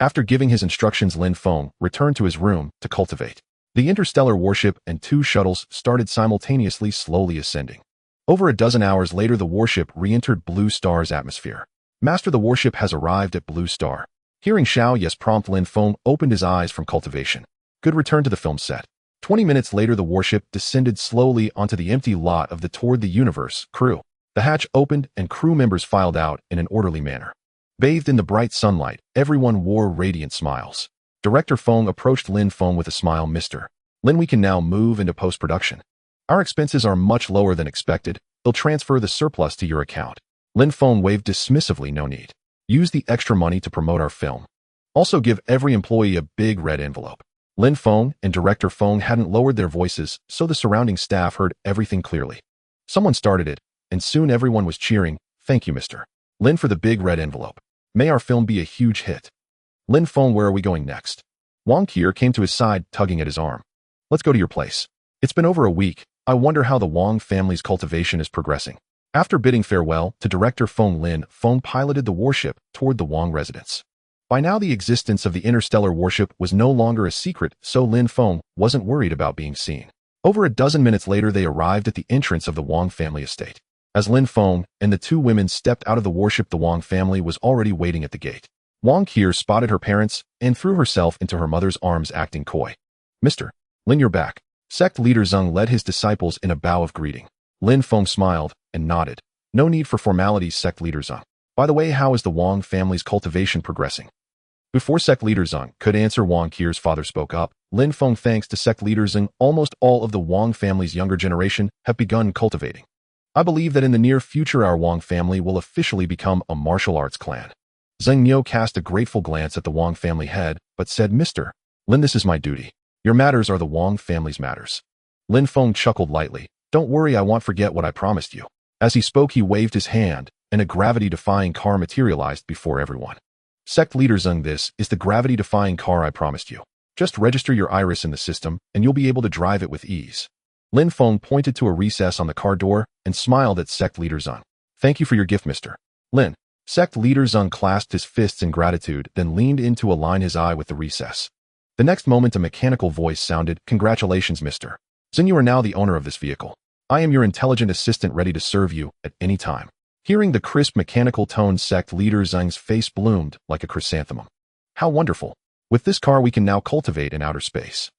After giving his instructions, Lin Feng returned to his room to cultivate. The interstellar warship and 2 shuttles started simultaneously, slowly ascending. Over a dozen hours later, the warship re-entered Blue Star's atmosphere. Master, the warship has arrived at Blue Star. Hearing Xiao Yes prompt, Lin Feng opened his eyes from cultivation. Good, return to the film set. 20 minutes later, the warship descended slowly onto the empty lot of the Toward the Universe crew. The hatch opened and crew members filed out in an orderly manner. Bathed in the bright sunlight, everyone wore radiant smiles. Director Feng approached Lin Feng with a smile. Mr. Lin, we can now move into post-production. Our expenses are much lower than expected. They'll transfer the surplus to your account. Lin Feng waved dismissively. No need. Use the extra money to promote our film. Also give every employee a big red envelope. Lin Feng and Director Feng hadn't lowered their voices, so the surrounding staff heard everything clearly. Someone started it, and soon everyone was cheering. Thank you, Mr. Lin, for the big red envelope. May our film be a huge hit. Lin Feng, where are we going next? Wang Qier came to his side, tugging at his arm. Let's go to your place. It's been over a week. I wonder how the Wang family's cultivation is progressing. After bidding farewell to Director Feng, Lin Feng piloted the warship toward the Wang residence. By now, the existence of the interstellar warship was no longer a secret, so Lin Feng wasn't worried about being seen. Over a dozen minutes later, they arrived at the entrance of the Wang family estate. As Lin Feng and the 2 women stepped out of the warship, the Wang family was already waiting at the gate. Wang Qier spotted her parents and threw herself into her mother's arms, acting coy. Mr. Lin, you're back. Sect leader Zeng led his disciples in a bow of greeting. Lin Feng smiled and nodded. No need for formalities, Sect leader Zeng. By the way, how is the Wang family's cultivation progressing? Before Sect leader Zeng could answer, Wang Qier's father spoke up. Lin Feng, thanks to Sect leader Zeng, almost all of the Wang family's younger generation have begun cultivating. I believe that in the near future, our Wang family will officially become a martial arts clan. Zeng Niu cast a grateful glance at the Wang family head, but said, Mr. Lin, this is my duty. Your matters are the Wang family's matters. Lin Feng chuckled lightly. Don't worry, I won't forget what I promised you. As he spoke, he waved his hand, and a gravity-defying car materialized before everyone. Sect leader Zeng, this is the gravity-defying car I promised you. Just register your iris in the system, and you'll be able to drive it with ease. Lin Feng pointed to a recess on the car door and smiled at Sect leader Zeng. Thank you for your gift, Mr. Lin. Sect leader Zeng clasped his fists in gratitude, then leaned in to align his eye with the recess. The next moment, a mechanical voice sounded, Congratulations, Mr. Zeng, you are now the owner of this vehicle. I am your intelligent assistant, ready to serve you at any time. Hearing the crisp mechanical tone, Sect leader Zeng's face bloomed like a chrysanthemum. How wonderful. With this car, we can now cultivate in outer space.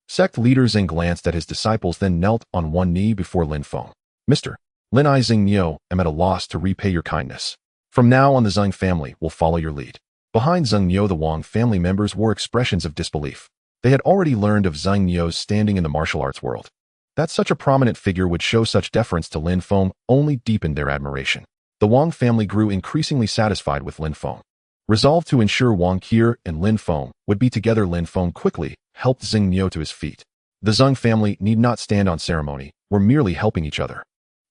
Sect leader Zeng glanced at his disciples, then knelt on one knee before Lin Feng. Mr. Lin, I Zeng Niu am at a loss to repay your kindness. From now on, the Zeng family will follow your lead. Behind Zeng Niu, the Wang family members wore expressions of disbelief. They had already learned of Zeng Niu's standing in the martial arts world. That such a prominent figure would show such deference to Lin Feng only deepened their admiration. The Wang family grew increasingly satisfied with Lin Feng. Resolved to ensure Wang Qier and Lin Feng would be together, Lin Feng quickly helped Zeng Niu to his feet. The Zeng family need not stand on ceremony, were merely helping each other.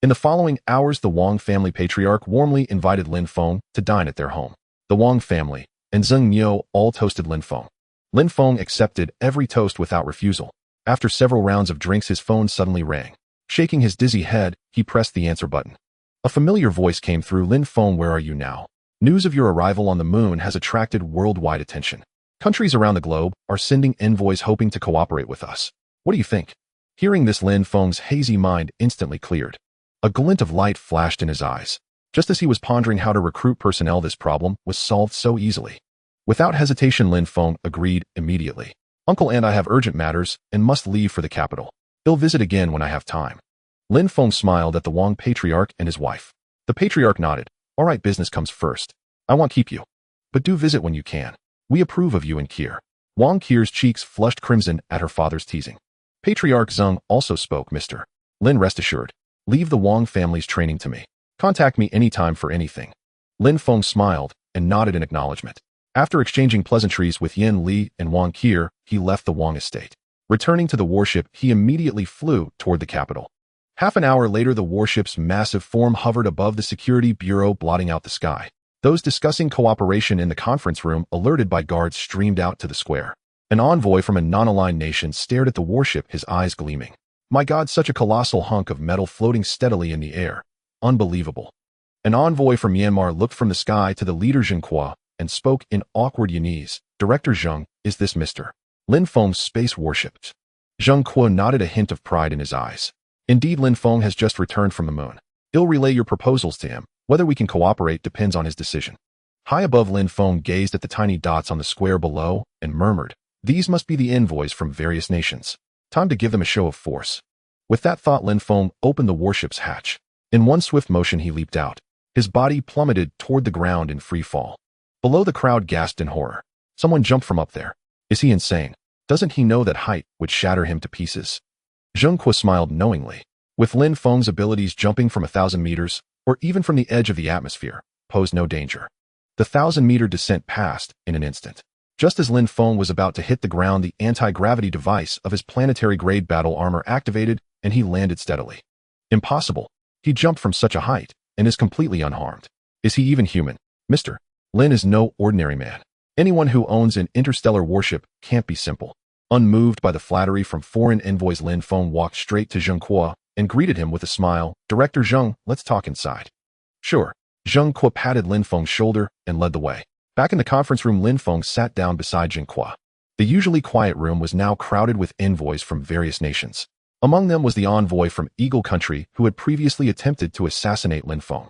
In the following hours, the Wang family patriarch warmly invited Lin Feng to dine at their home. The Wang family and Zeng Niu all toasted Lin Feng. Lin Feng accepted every toast without refusal. After several rounds of drinks, his phone suddenly rang. Shaking his dizzy head, he pressed the answer button. A familiar voice came through. Lin Feng, where are you now? News of your arrival on the moon has attracted worldwide attention. Countries around the globe are sending envoys hoping to cooperate with us. What do you think? Hearing this, Lin Feng's hazy mind instantly cleared. A glint of light flashed in his eyes. Just as he was pondering how to recruit personnel, this problem was solved so easily. Without hesitation, Lin Feng agreed immediately. Uncle and I have urgent matters and must leave for the capital. He'll visit again when I have time. Lin Feng smiled at the Wang patriarch and his wife. The patriarch nodded. All right, business comes first. I won't keep you. But do visit when you can. We approve of you and Kier. Wang Kier's cheeks flushed crimson at her father's teasing. Patriarch Zheng also spoke, Mr. Lin, rest assured. Leave the Wang family's training to me. Contact me anytime for anything. Lin Feng smiled and nodded in acknowledgement. After exchanging pleasantries with Yin Li and Wang Kier, he left the Wang estate. Returning to the warship, he immediately flew toward the capital. Half an hour later, the warship's massive form hovered above the security bureau, blotting out the sky. Those discussing cooperation in the conference room, alerted by guards, streamed out to the square. An envoy from a non-aligned nation stared at the warship, his eyes gleaming. My God, such a colossal hunk of metal floating steadily in the air. Unbelievable. An envoy from Myanmar looked from the sky to the leader Zheng Qua and spoke in awkward Yanese. Director Zheng, is this Mr. Lin Feng's space warship? Zheng Qua nodded, a hint of pride in his eyes. Indeed, Lin Feng has just returned from the moon. He'll relay your proposals to him. Whether we can cooperate depends on his decision. High above, Lin Feng gazed at the tiny dots on the square below and murmured, these must be the envoys from various nations. Time to give them a show of force. With that thought, Lin Feng opened the warship's hatch. In one swift motion, he leaped out. His body plummeted toward the ground in free fall. Below, the crowd gasped in horror. Someone jumped from up there. Is he insane? Doesn't he know that height would shatter him to pieces? Zheng Qua smiled knowingly. With Lin Feng's abilities, jumping from 1,000 meters, or even from the edge of the atmosphere, posed no danger. The 1,000-meter descent passed in an instant. Just as Lin Feng was about to hit the ground, the anti-gravity device of his planetary-grade battle armor activated, and he landed steadily. Impossible. He jumped from such a height and is completely unharmed. Is he even human? Mr. Lin is no ordinary man. Anyone who owns an interstellar warship can't be simple. Unmoved by the flattery from foreign envoys, Lin Feng walked straight to Zheng Qua and greeted him with a smile. Director Zheng, let's talk inside. Sure. Zheng Qua patted Lin Feng's shoulder and led the way. Back in the conference room, Lin Feng sat down beside Zheng Qua. The usually quiet room was now crowded with envoys from various nations. Among them was the envoy from Eagle Country who had previously attempted to assassinate Lin Feng.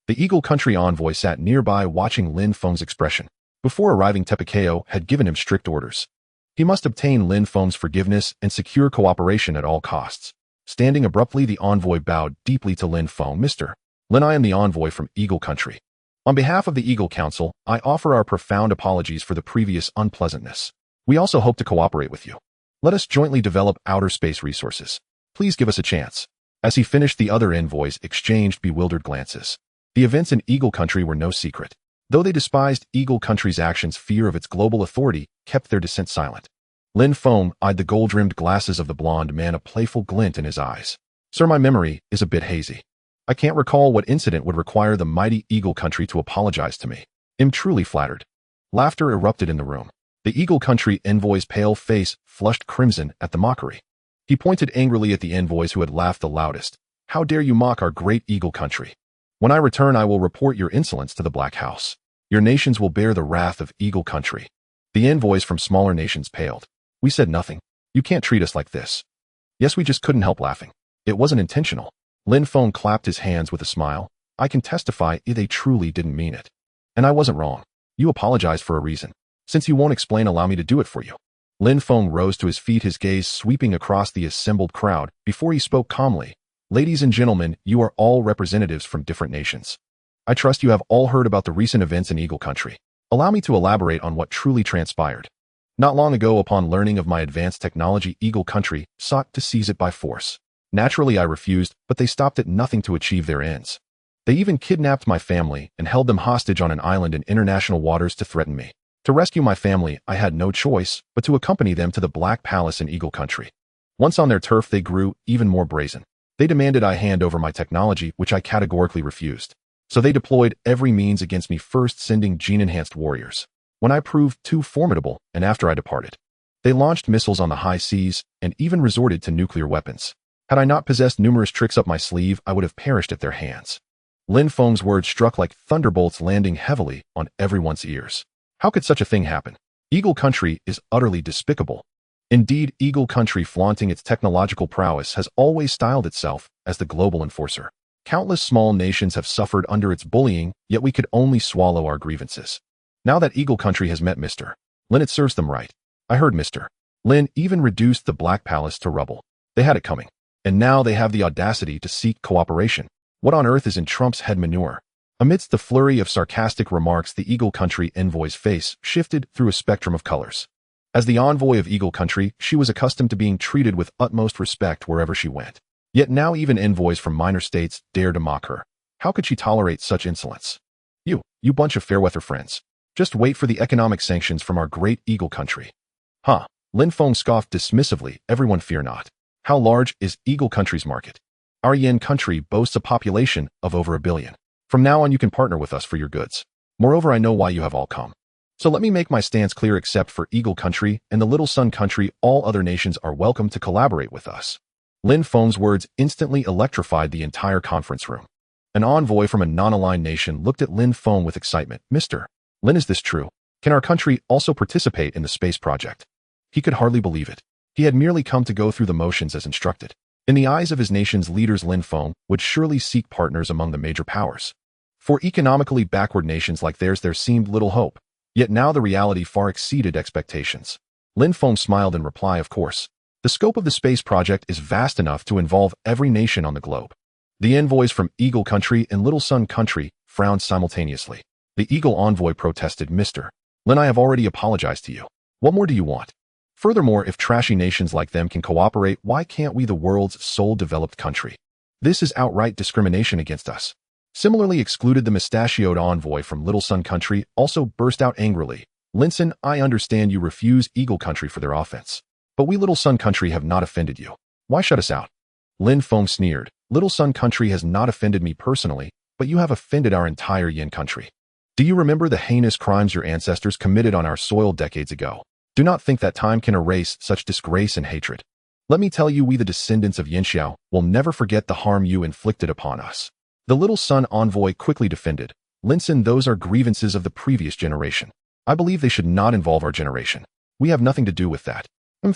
The Eagle Country envoy sat nearby, watching Lin Feng's expression. Before arriving, Tepekeo had given him strict orders. He must obtain Lin Feng's forgiveness and secure cooperation at all costs. Standing abruptly, the envoy bowed deeply to Lin Feng. Mr. Lin, I am the envoy from Eagle Country. On behalf of the Eagle Council, I offer our profound apologies for the previous unpleasantness. We also hope to cooperate with you. Let us jointly develop outer space resources. Please give us a chance. As he finished, the other envoys exchanged bewildered glances. The events in Eagle Country were no secret. Though they despised Eagle Country's actions, fear of its global authority kept their dissent silent. Lin Feng eyed the gold-rimmed glasses of the blonde man, a playful glint in his eyes. Sir, my memory is a bit hazy. I can't recall what incident would require the mighty Eagle Country to apologize to me. I'm truly flattered. Laughter erupted in the room. The Eagle Country envoy's pale face flushed crimson at the mockery. He pointed angrily at the envoys who had laughed the loudest. How dare you mock our great Eagle Country? When I return, I will report your insolence to the Black House. Your nations will bear the wrath of Eagle Country. The envoys from smaller nations paled. We said nothing. You can't treat us like this. Yes, we just couldn't help laughing. It wasn't intentional. Lin Feng clapped his hands with a smile. I can testify they truly didn't mean it. And I wasn't wrong. You apologized for a reason. Since you won't explain, allow me to do it for you. Lin Feng rose to his feet, his gaze sweeping across the assembled crowd before he spoke calmly. Ladies and gentlemen, you are all representatives from different nations. I trust you have all heard about the recent events in Eagle Country. Allow me to elaborate on what truly transpired. Not long ago, upon learning of my advanced technology, Eagle Country sought to seize it by force. Naturally, I refused, but they stopped at nothing to achieve their ends. They even kidnapped my family and held them hostage on an island in international waters to threaten me. To rescue my family, I had no choice but to accompany them to the Black Palace in Eagle Country. Once on their turf, they grew even more brazen. They demanded I hand over my technology, which I categorically refused. So they deployed every means against me, first sending gene-enhanced warriors. When I proved too formidable, and after I departed, they launched missiles on the high seas and even resorted to nuclear weapons. Had I not possessed numerous tricks up my sleeve, I would have perished at their hands. Lin Feng's words struck like thunderbolts, landing heavily on everyone's ears. How could such a thing happen? Eagle Country is utterly despicable. Indeed, Eagle Country, flaunting its technological prowess, has always styled itself as the global enforcer. Countless small nations have suffered under its bullying, yet we could only swallow our grievances. Now that Eagle Country has met Mr. Lin, it serves them right. I heard Mr. Lin even reduced the Black Palace to rubble. They had it coming. And now they have the audacity to seek cooperation. What on earth is in Trump's head manure? Amidst the flurry of sarcastic remarks, the Eagle Country envoy's face shifted through a spectrum of colors. As the envoy of Eagle Country, she was accustomed to being treated with utmost respect wherever she went. Yet now even envoys from minor states dare to mock her. How could she tolerate such insolence? You bunch of fairweather friends. Just wait for the economic sanctions from our great Eagle Country. Huh? Lin Feng scoffed dismissively. Everyone fear not. How large is Eagle Country's market? Our yen country boasts a population of over 1 billion. From now on you can partner with us for your goods. Moreover, I know why you have all come. So let me make my stance clear. Except for Eagle Country and the Little Sun Country, all other nations are welcome to collaborate with us. Lin Feng's words instantly electrified the entire conference room. An envoy from a non-aligned nation looked at Lin Feng with excitement. Mr. Lin, is this true? Can our country also participate in the space project? He could hardly believe it. He had merely come to go through the motions as instructed. In the eyes of his nation's leaders, Lin Feng would surely seek partners among the major powers. For economically backward nations like theirs, there seemed little hope. Yet now the reality far exceeded expectations. Lin Feng smiled in reply, of course. The scope of the space project is vast enough to involve every nation on the globe. The envoys from Eagle Country and Little Sun Country frowned simultaneously. The Eagle envoy protested. Mr. Lin, I have already apologized to you. What more do you want? Furthermore, if trashy nations like them can cooperate, why can't we, the world's sole developed country? This is outright discrimination against us. Similarly excluded, the mustachioed envoy from Little Sun Country also burst out angrily. Linson, I understand you refuse Eagle Country for their offense. But we Little Sun Country have not offended you. Why shut us out? Lin Feng sneered. Little Sun Country has not offended me personally, but you have offended our entire yen country. Do you remember the heinous crimes your ancestors committed on our soil decades ago? Do not think that time can erase such disgrace and hatred. Let me tell you, we the descendants of Yanxiao will never forget the harm you inflicted upon us. The Little Sun envoy quickly defended. Linson, those are grievances of the previous generation. I believe they should not involve our generation. We have nothing to do with that.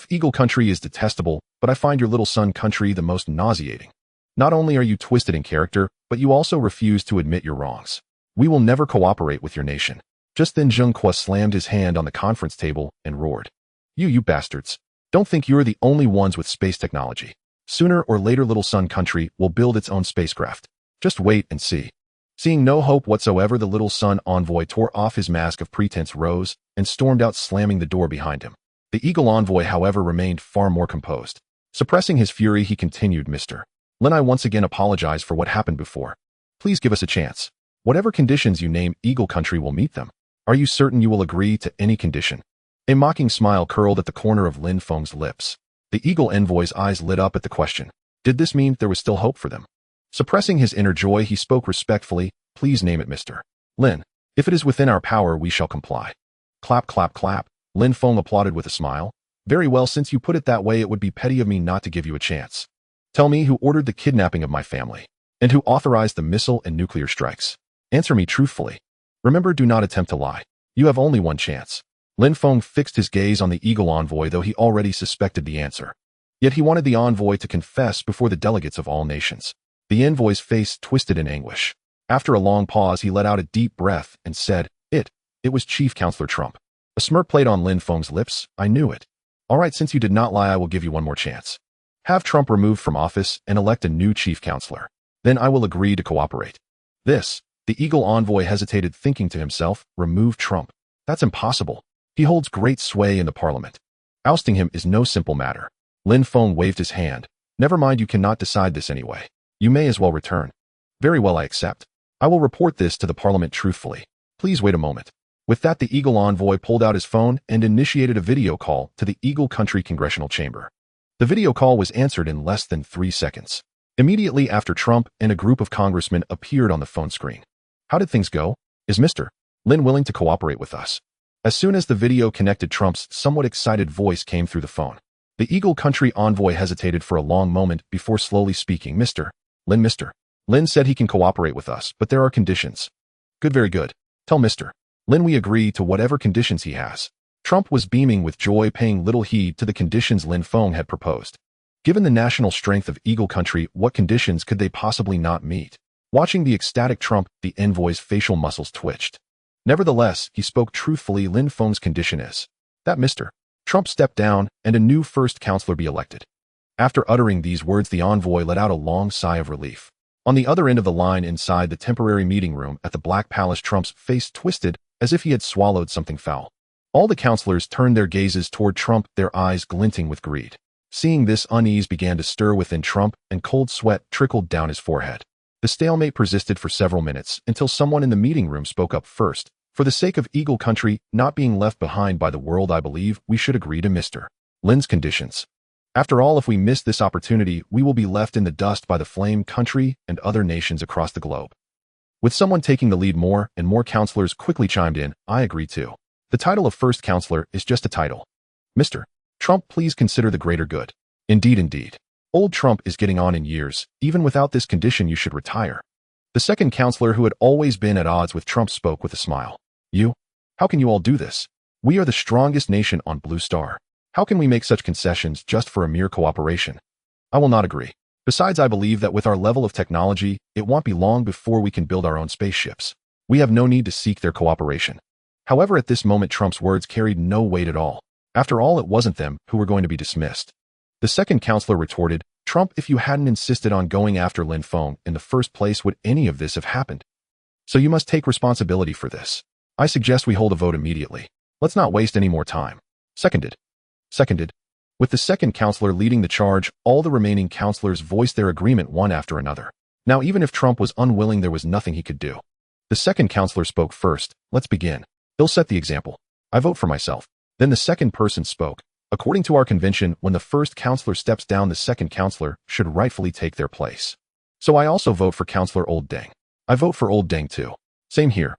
Eagle Country is detestable, but I find your Little Sun Country the most nauseating. Not only are you twisted in character, but you also refuse to admit your wrongs. We will never cooperate with your nation. Just then Zheng Kuo slammed his hand on the conference table and roared. You bastards. Don't think you're the only ones with space technology. Sooner or later Little Sun Country will build its own spacecraft. Just wait and see. Seeing no hope whatsoever, the Little Sun envoy tore off his mask of pretense, rose, and stormed out, slamming the door behind him. The Eagle envoy, however, remained far more composed. Suppressing his fury, he continued, Mr. Lin, I once again apologize for what happened before. Please give us a chance. Whatever conditions you name, Eagle Country will meet them. Are you certain you will agree to any condition? A mocking smile curled at the corner of Lin Feng's lips. The Eagle envoy's eyes lit up at the question. Did this mean there was still hope for them? Suppressing his inner joy, he spoke respectfully. Please name it, Mr. Lin. If it is within our power, we shall comply. Clap, clap, clap. Lin Feng applauded with a smile. Very well, since you put it that way, it would be petty of me not to give you a chance. Tell me who ordered the kidnapping of my family, and who authorized the missile and nuclear strikes. Answer me truthfully. Remember, do not attempt to lie. You have only one chance. Lin Feng fixed his gaze on the Eagle envoy, though he already suspected the answer. Yet he wanted the envoy to confess before the delegates of all nations. The envoy's face twisted in anguish. After a long pause, he let out a deep breath and said, It was Chief Counselor Trump. A smirk played on Lin Feng's lips. I knew it. All right, since you did not lie, I will give you one more chance. Have Trump removed from office and elect a new chief counselor. Then I will agree to cooperate. The Eagle envoy hesitated, thinking to himself, remove Trump. That's impossible. He holds great sway in the parliament. Ousting him is no simple matter. Lin Feng waved his hand. Never mind, you cannot decide this anyway. You may as well return. Very well, I accept. I will report this to the parliament truthfully. Please wait a moment. With that, the Eagle envoy pulled out his phone and initiated a video call to the Eagle Country Congressional Chamber. The video call was answered in less than 3 seconds. Immediately after, Trump and a group of congressmen appeared on the phone screen. How did things go? Is Mr. Lin willing to cooperate with us? As soon as the video connected, Trump's somewhat excited voice came through the phone. The Eagle Country envoy hesitated for a long moment before slowly speaking. Mr. Lin said he can cooperate with us, but there are conditions. Good, very good. Tell Mr. Lin we agree to whatever conditions he has. Trump was beaming with joy, paying little heed to the conditions Lin Feng had proposed. Given the national strength of Eagle Country, what conditions could they possibly not meet? Watching the ecstatic Trump, the envoy's facial muscles twitched. Nevertheless, he spoke truthfully. Lin Feng's condition is that Mr. Trump step down and a new first counselor be elected. After uttering these words, the envoy let out a long sigh of relief. On the other end of the line inside the temporary meeting room at the Black Palace, Trump's face twisted as if he had swallowed something foul. All the counselors turned their gazes toward Trump, their eyes glinting with greed. Seeing this, unease began to stir within Trump, and cold sweat trickled down his forehead. The stalemate persisted for several minutes until someone in the meeting room spoke up first. For the sake of Eagle Country not being left behind by the world, I believe we should agree to Mr. Lin's conditions. After all, if we miss this opportunity, we will be left in the dust by the flame country and other nations across the globe. With someone taking the lead, more and more counselors quickly chimed in. I agree too. The title of first counselor is just a title. Mr. Trump, please consider the greater good. Indeed. Old Trump is getting on in years. Even without this condition, you should retire. The second counselor, who had always been at odds with Trump, spoke with a smile. You? How can you all do this? We are the strongest nation on Blue Star. How can we make such concessions just for a mere cooperation? I will not agree. Besides, I believe that with our level of technology, it won't be long before we can build our own spaceships. We have no need to seek their cooperation. However, at this moment, Trump's words carried no weight at all. After all, it wasn't them who were going to be dismissed. The second counselor retorted, Trump, if you hadn't insisted on going after Lin Feng in the first place, would any of this have happened? So you must take responsibility for this. I suggest we hold a vote immediately. Let's not waste any more time. Seconded. With the second counselor leading the charge, all the remaining counselors voiced their agreement one after another. Now, even if Trump was unwilling, there was nothing he could do. The second counselor spoke first. Let's begin. He'll set the example. I vote for myself. Then the second person spoke. According to our convention, when the first counselor steps down, the second counselor should rightfully take their place. So I also vote for Counselor Old Deng. I vote for Old Deng too. Same here.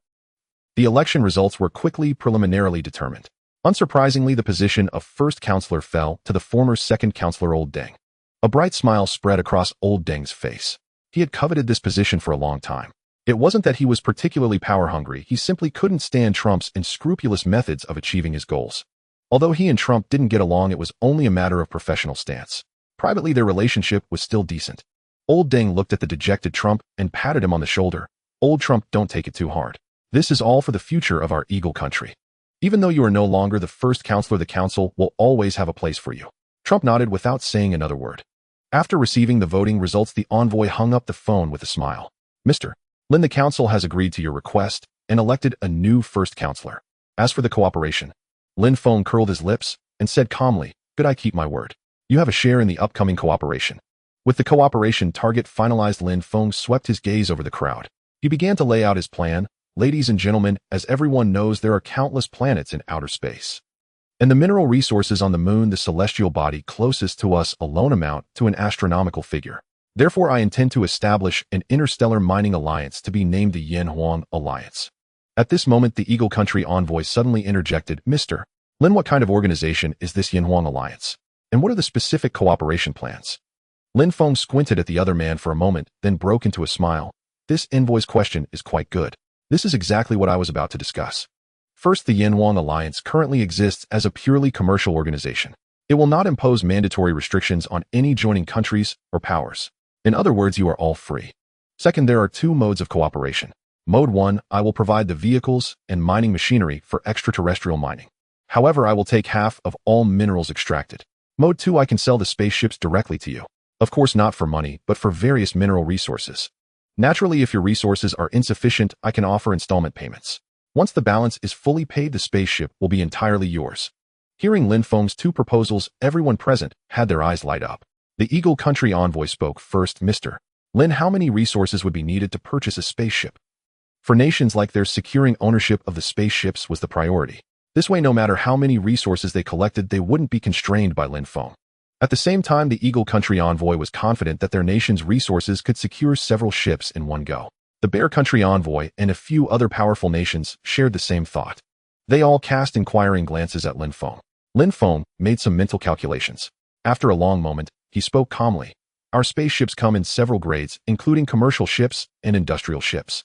The election results were quickly preliminarily determined. Unsurprisingly, the position of first counselor fell to the former second counselor Old Deng. A bright smile spread across Old Deng's face. He had coveted this position for a long time. It wasn't that he was particularly power-hungry, he simply couldn't stand Trump's unscrupulous methods of achieving his goals. Although he and Trump didn't get along, it was only a matter of professional stance. Privately, their relationship was still decent. Old Deng looked at the dejected Trump and patted him on the shoulder. Old Trump, don't take it too hard. This is all for the future of our Eagle Country. Even though you are no longer the first counselor, the council will always have a place for you. Trump nodded without saying another word. After receiving the voting results, the envoy hung up the phone with a smile. Mr. Lin, the council has agreed to your request and elected a new first counselor. As for the cooperation, Lin Feng curled his lips and said calmly, "Could I keep my word? You have a share in the upcoming cooperation." With the cooperation target finalized, Lin Feng swept his gaze over the crowd. He began to lay out his plan. Ladies and gentlemen, as everyone knows, there are countless planets in outer space. And the mineral resources on the moon, the celestial body closest to us, alone amount to an astronomical figure. Therefore, I intend to establish an interstellar mining alliance to be named the Yanhuang Alliance. At this moment, the Eagle Country envoy suddenly interjected, Mr. Lin, what kind of organization is this Yanhuang Alliance? And what are the specific cooperation plans? Lin Feng squinted at the other man for a moment, then broke into a smile. This envoy's question is quite good. This is exactly what I was about to discuss. First, the Yanhuang Alliance currently exists as a purely commercial organization. It will not impose mandatory restrictions on any joining countries or powers. In other words, you are all free. Second, there are two modes of cooperation. Mode 1, I will provide the vehicles and mining machinery for extraterrestrial mining. However, I will take half of all minerals extracted. Mode 2, I can sell the spaceships directly to you. Of course, not for money, but for various mineral resources. Naturally, if your resources are insufficient, I can offer installment payments. Once the balance is fully paid, the spaceship will be entirely yours. Hearing Lin Feng's two proposals, everyone present had their eyes light up. The Eagle Country envoy spoke first. Mr. Lin, how many resources would be needed to purchase a spaceship? For nations like theirs, securing ownership of the spaceships was the priority. This way, no matter how many resources they collected, they wouldn't be constrained by Lin Feng. At the same time, the Eagle Country envoy was confident that their nation's resources could secure several ships in one go. The Bear Country envoy and a few other powerful nations shared the same thought. They all cast inquiring glances at Lin Feng. Lin Feng made some mental calculations. After a long moment, he spoke calmly. Our spaceships come in several grades, including commercial ships and industrial ships.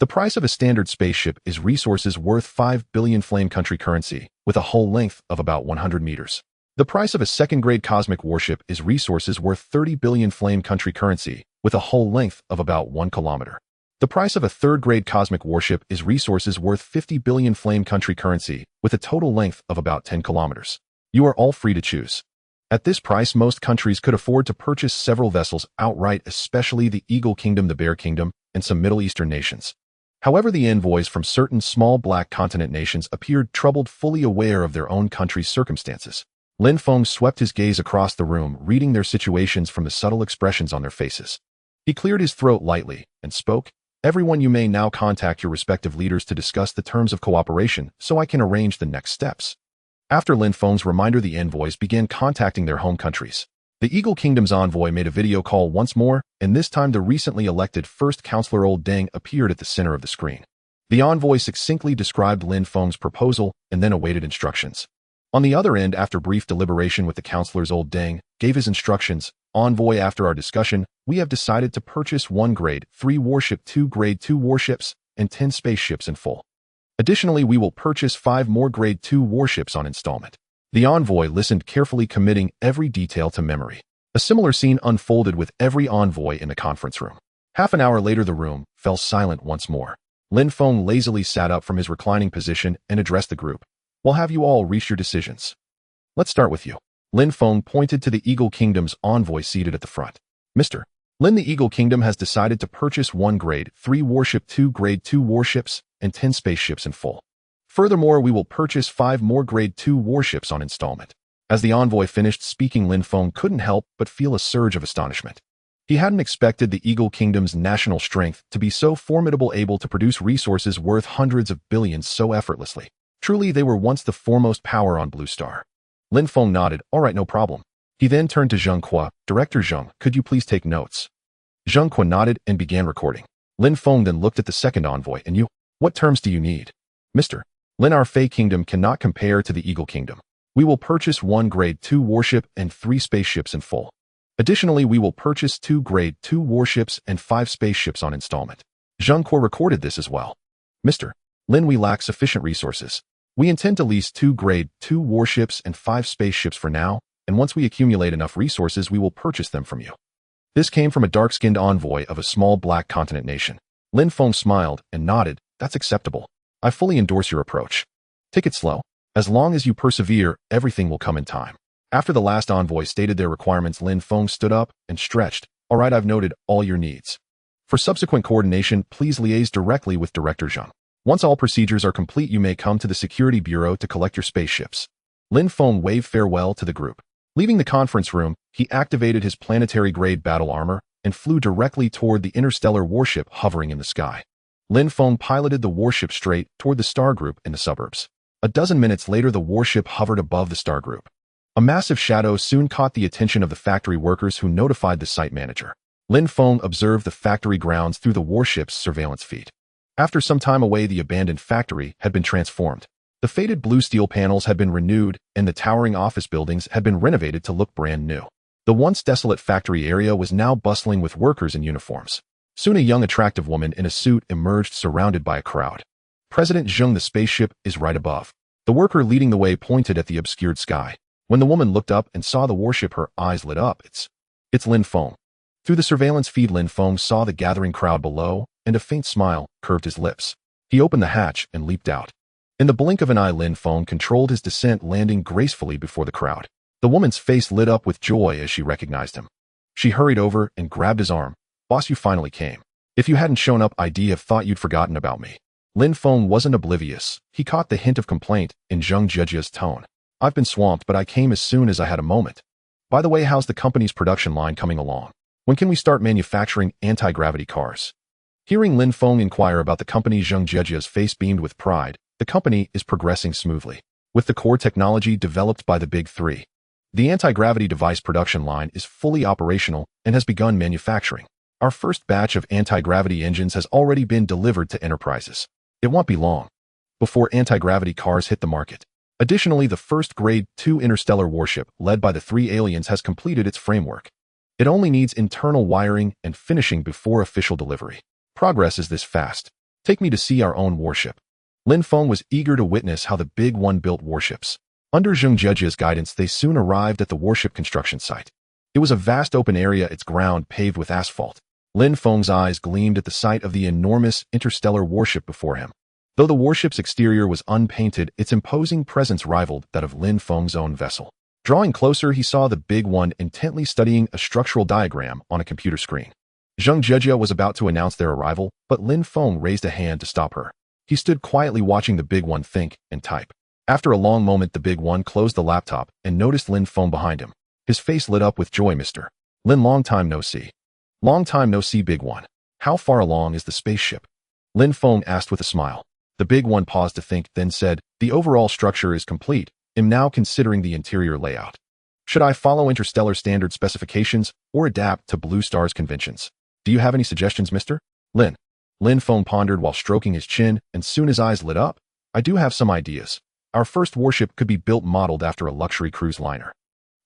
The price of a standard spaceship is resources worth 5 billion flame country currency, with a hull length of about 100 meters. The price of a second-grade cosmic warship is resources worth 30 billion flame country currency, with a hull length of about 1 kilometer. The price of a third-grade cosmic warship is resources worth 50 billion flame country currency, with a total length of about 10 kilometers. You are all free to choose. At this price, most countries could afford to purchase several vessels outright, especially the Eagle Kingdom, the Bear Kingdom, and some Middle Eastern nations. However, the envoys from certain small black continent nations appeared troubled, fully aware of their own country's circumstances. Lin Feng swept his gaze across the room, reading their situations from the subtle expressions on their faces. He cleared his throat lightly and spoke, "Everyone, you may now contact your respective leaders to discuss the terms of cooperation so I can arrange the next steps." After Lin Feng's reminder, the envoys began contacting their home countries. The Eagle Kingdom's envoy made a video call once more, and this time the recently elected first counselor Old Deng appeared at the center of the screen. The envoy succinctly described Lin Feng's proposal and then awaited instructions. On the other end, after brief deliberation with the counselors, Old Deng gave his instructions. "Envoy, after our discussion, we have decided to purchase 1 Grade 3 warship, 2 Grade 2 warships, and 10 spaceships in full. Additionally, we will purchase 5 more Grade 2 warships on installment." The envoy listened carefully, committing every detail to memory. A similar scene unfolded with every envoy in the conference room. Half an hour later, the room fell silent once more. Lin Feng lazily sat up from his reclining position and addressed the group. "Well, have you all reached your decisions? Let's start with you." Lin Feng pointed to the Eagle Kingdom's envoy seated at the front. "Mr. Lin, the Eagle Kingdom has decided to purchase 1 Grade 3 warship, 2 Grade 2 warships, and 10 spaceships in full. Furthermore, we will purchase 5 more Grade 2 warships on installment." As the envoy finished speaking, Lin Feng couldn't help but feel a surge of astonishment. He hadn't expected the Eagle Kingdom's national strength to be so formidable, able to produce resources worth hundreds of billions so effortlessly. Truly, they were once the foremost power on Blue Star. Lin Feng nodded. "All right, no problem." He then turned to Zheng Kuo. "Director Zheng, could you please take notes?" Zheng Kuo nodded and began recording. Lin Feng then looked at the second envoy. "And you? What terms do you need?" "Mr. Lin, our Fey Kingdom cannot compare to the Eagle Kingdom. We will purchase 1 Grade 2 warship and 3 spaceships in full. Additionally, we will purchase 2 Grade 2 warships and 5 spaceships on installment." Zheng Kuo recorded this as well. "Mr. Lin, we lack sufficient resources. We intend to lease 2 Grade 2 warships and 5 spaceships for now, and once we accumulate enough resources, we will purchase them from you." This came from a dark-skinned envoy of a small black continent nation. Lin Feng smiled and nodded. "That's acceptable. I fully endorse your approach. Take it slow. As long as you persevere, everything will come in time." After the last envoy stated their requirements, Lin Feng stood up and stretched. "All right, I've noted all your needs. For subsequent coordination, please liaise directly with Director Zheng. Once all procedures are complete, you may come to the Security Bureau to collect your spaceships." Lin Feng waved farewell to the group. Leaving the conference room, he activated his planetary-grade battle armor and flew directly toward the interstellar warship hovering in the sky. Lin Feng piloted the warship straight toward the star group in the suburbs. A dozen minutes later, the warship hovered above the star group. A massive shadow soon caught the attention of the factory workers, who notified the site manager. Lin Feng observed the factory grounds through the warship's surveillance feed. After some time away, the abandoned factory had been transformed. The faded blue steel panels had been renewed, and the towering office buildings had been renovated to look brand new. The once desolate factory area was now bustling with workers in uniforms. Soon a young, attractive woman in a suit emerged, surrounded by a crowd. "President Zheng, the spaceship is right above." The worker leading the way pointed at the obscured sky. When the woman looked up and saw the warship, her eyes lit up. It's Lin Feng." Through the surveillance feed, Lin Feng saw the gathering crowd below, and a faint smile curved his lips. He opened the hatch and leaped out. In the blink of an eye, Lin Feng controlled his descent, landing gracefully before the crowd. The woman's face lit up with joy as she recognized him. She hurried over and grabbed his arm. "Boss, you finally came. If you hadn't shown up, I'd have thought you'd forgotten about me." Lin Feng wasn't oblivious. He caught the hint of complaint in Zheng Jiejia's tone. "I've been swamped, but I came as soon as I had a moment. By the way, how's the company's production line coming along? When can we start manufacturing anti-gravity cars?" Hearing Lin Feng inquire about the company, Zheng Jiejia's face beamed with pride. "The company is progressing smoothly. With the core technology developed by the Big Three, the anti-gravity device production line is fully operational and has begun manufacturing. Our first batch of anti-gravity engines has already been delivered to enterprises. It won't be long before anti-gravity cars hit the market." Additionally, the first Grade 2 interstellar warship, led by the 3 aliens, has completed its framework. It only needs internal wiring and finishing before official delivery. Progress is this fast. Take me to see our own warship." Lin Feng was eager to witness how the Big One built warships. Under Zheng Jiejia's guidance, they soon arrived at the warship construction site. It was a vast open area, its ground paved with asphalt. Lin Feng's eyes gleamed at the sight of the enormous interstellar warship before him. Though the warship's exterior was unpainted, its imposing presence rivaled that of Lin Feng's own vessel. Drawing closer, he saw the big one intently studying a structural diagram on a computer screen. Zheng Jejia was about to announce their arrival, but Lin Feng raised a hand to stop her. He stood quietly watching the big one think and type. After a long moment, the big one closed the laptop and noticed Lin Feng behind him. His face lit up with joy. Mr. Lin, long time no see. Long time no see, big one. How far along is the spaceship? Lin Feng asked with a smile. The big one paused to think, then said, the overall structure is complete. I'm now considering the interior layout. Should I follow interstellar standard specifications or adapt to Blue Star's conventions? Do you have any suggestions, Mr. Lin? Lin Feng pondered while stroking his chin, and soon his eyes lit up. I do have some ideas. Our first warship could be built modeled after a luxury cruise liner.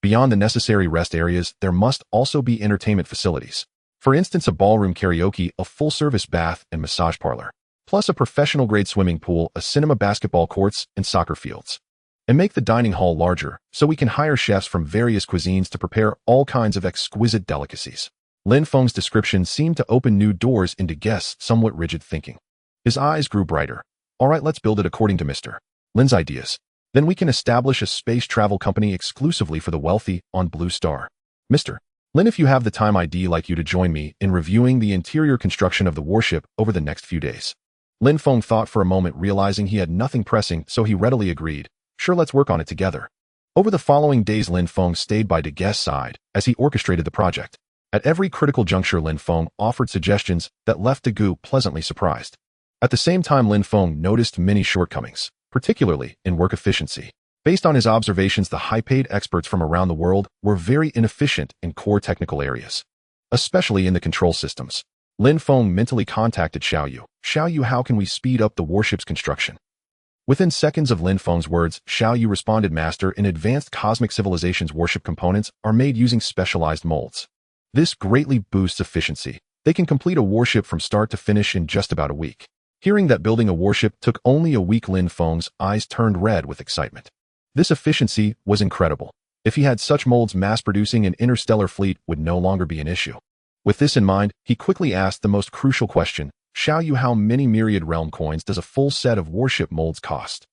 Beyond the necessary rest areas, there must also be entertainment facilities. For instance, a ballroom, karaoke, a full-service bath and massage parlor, plus a professional-grade swimming pool, a cinema, basketball courts, and soccer fields. And make the dining hall larger, so we can hire chefs from various cuisines to prepare all kinds of exquisite delicacies. Lin Feng's description seemed to open new doors into Guest's somewhat rigid thinking. His eyes grew brighter. All right, let's build it according to Mr. Lin's ideas. Then we can establish a space travel company exclusively for the wealthy on Blue Star. Mr. Lin, if you have the time, I'd like you to join me in reviewing the interior construction of the warship over the next few days. Lin Feng thought for a moment, realizing he had nothing pressing, so he readily agreed. Sure, let's work on it together. Over the following days, Lin Feng stayed by De Guest's side as he orchestrated the project. At every critical juncture, Lin Feng offered suggestions that left De Gu pleasantly surprised. At the same time, Lin Feng noticed many shortcomings, particularly in work efficiency. Based on his observations, the high-paid experts from around the world were very inefficient in core technical areas, especially in the control systems. Lin Feng mentally contacted Xiao Yu. Xiao Yu, how can we speed up the warship's construction? Within seconds of Lin Feng's words, Xiao Yu responded, Master, in advanced cosmic civilizations, warship components are made using specialized molds. This greatly boosts efficiency. They can complete a warship from start to finish in just about a week. Hearing that building a warship took only a week, Lin Feng's eyes turned red with excitement. This efficiency was incredible. If he had such molds, mass-producing an interstellar fleet would no longer be an issue. With this in mind, he quickly asked the most crucial question. Xiao Yu, how many Myriad realm coins does a full set of warship molds cost?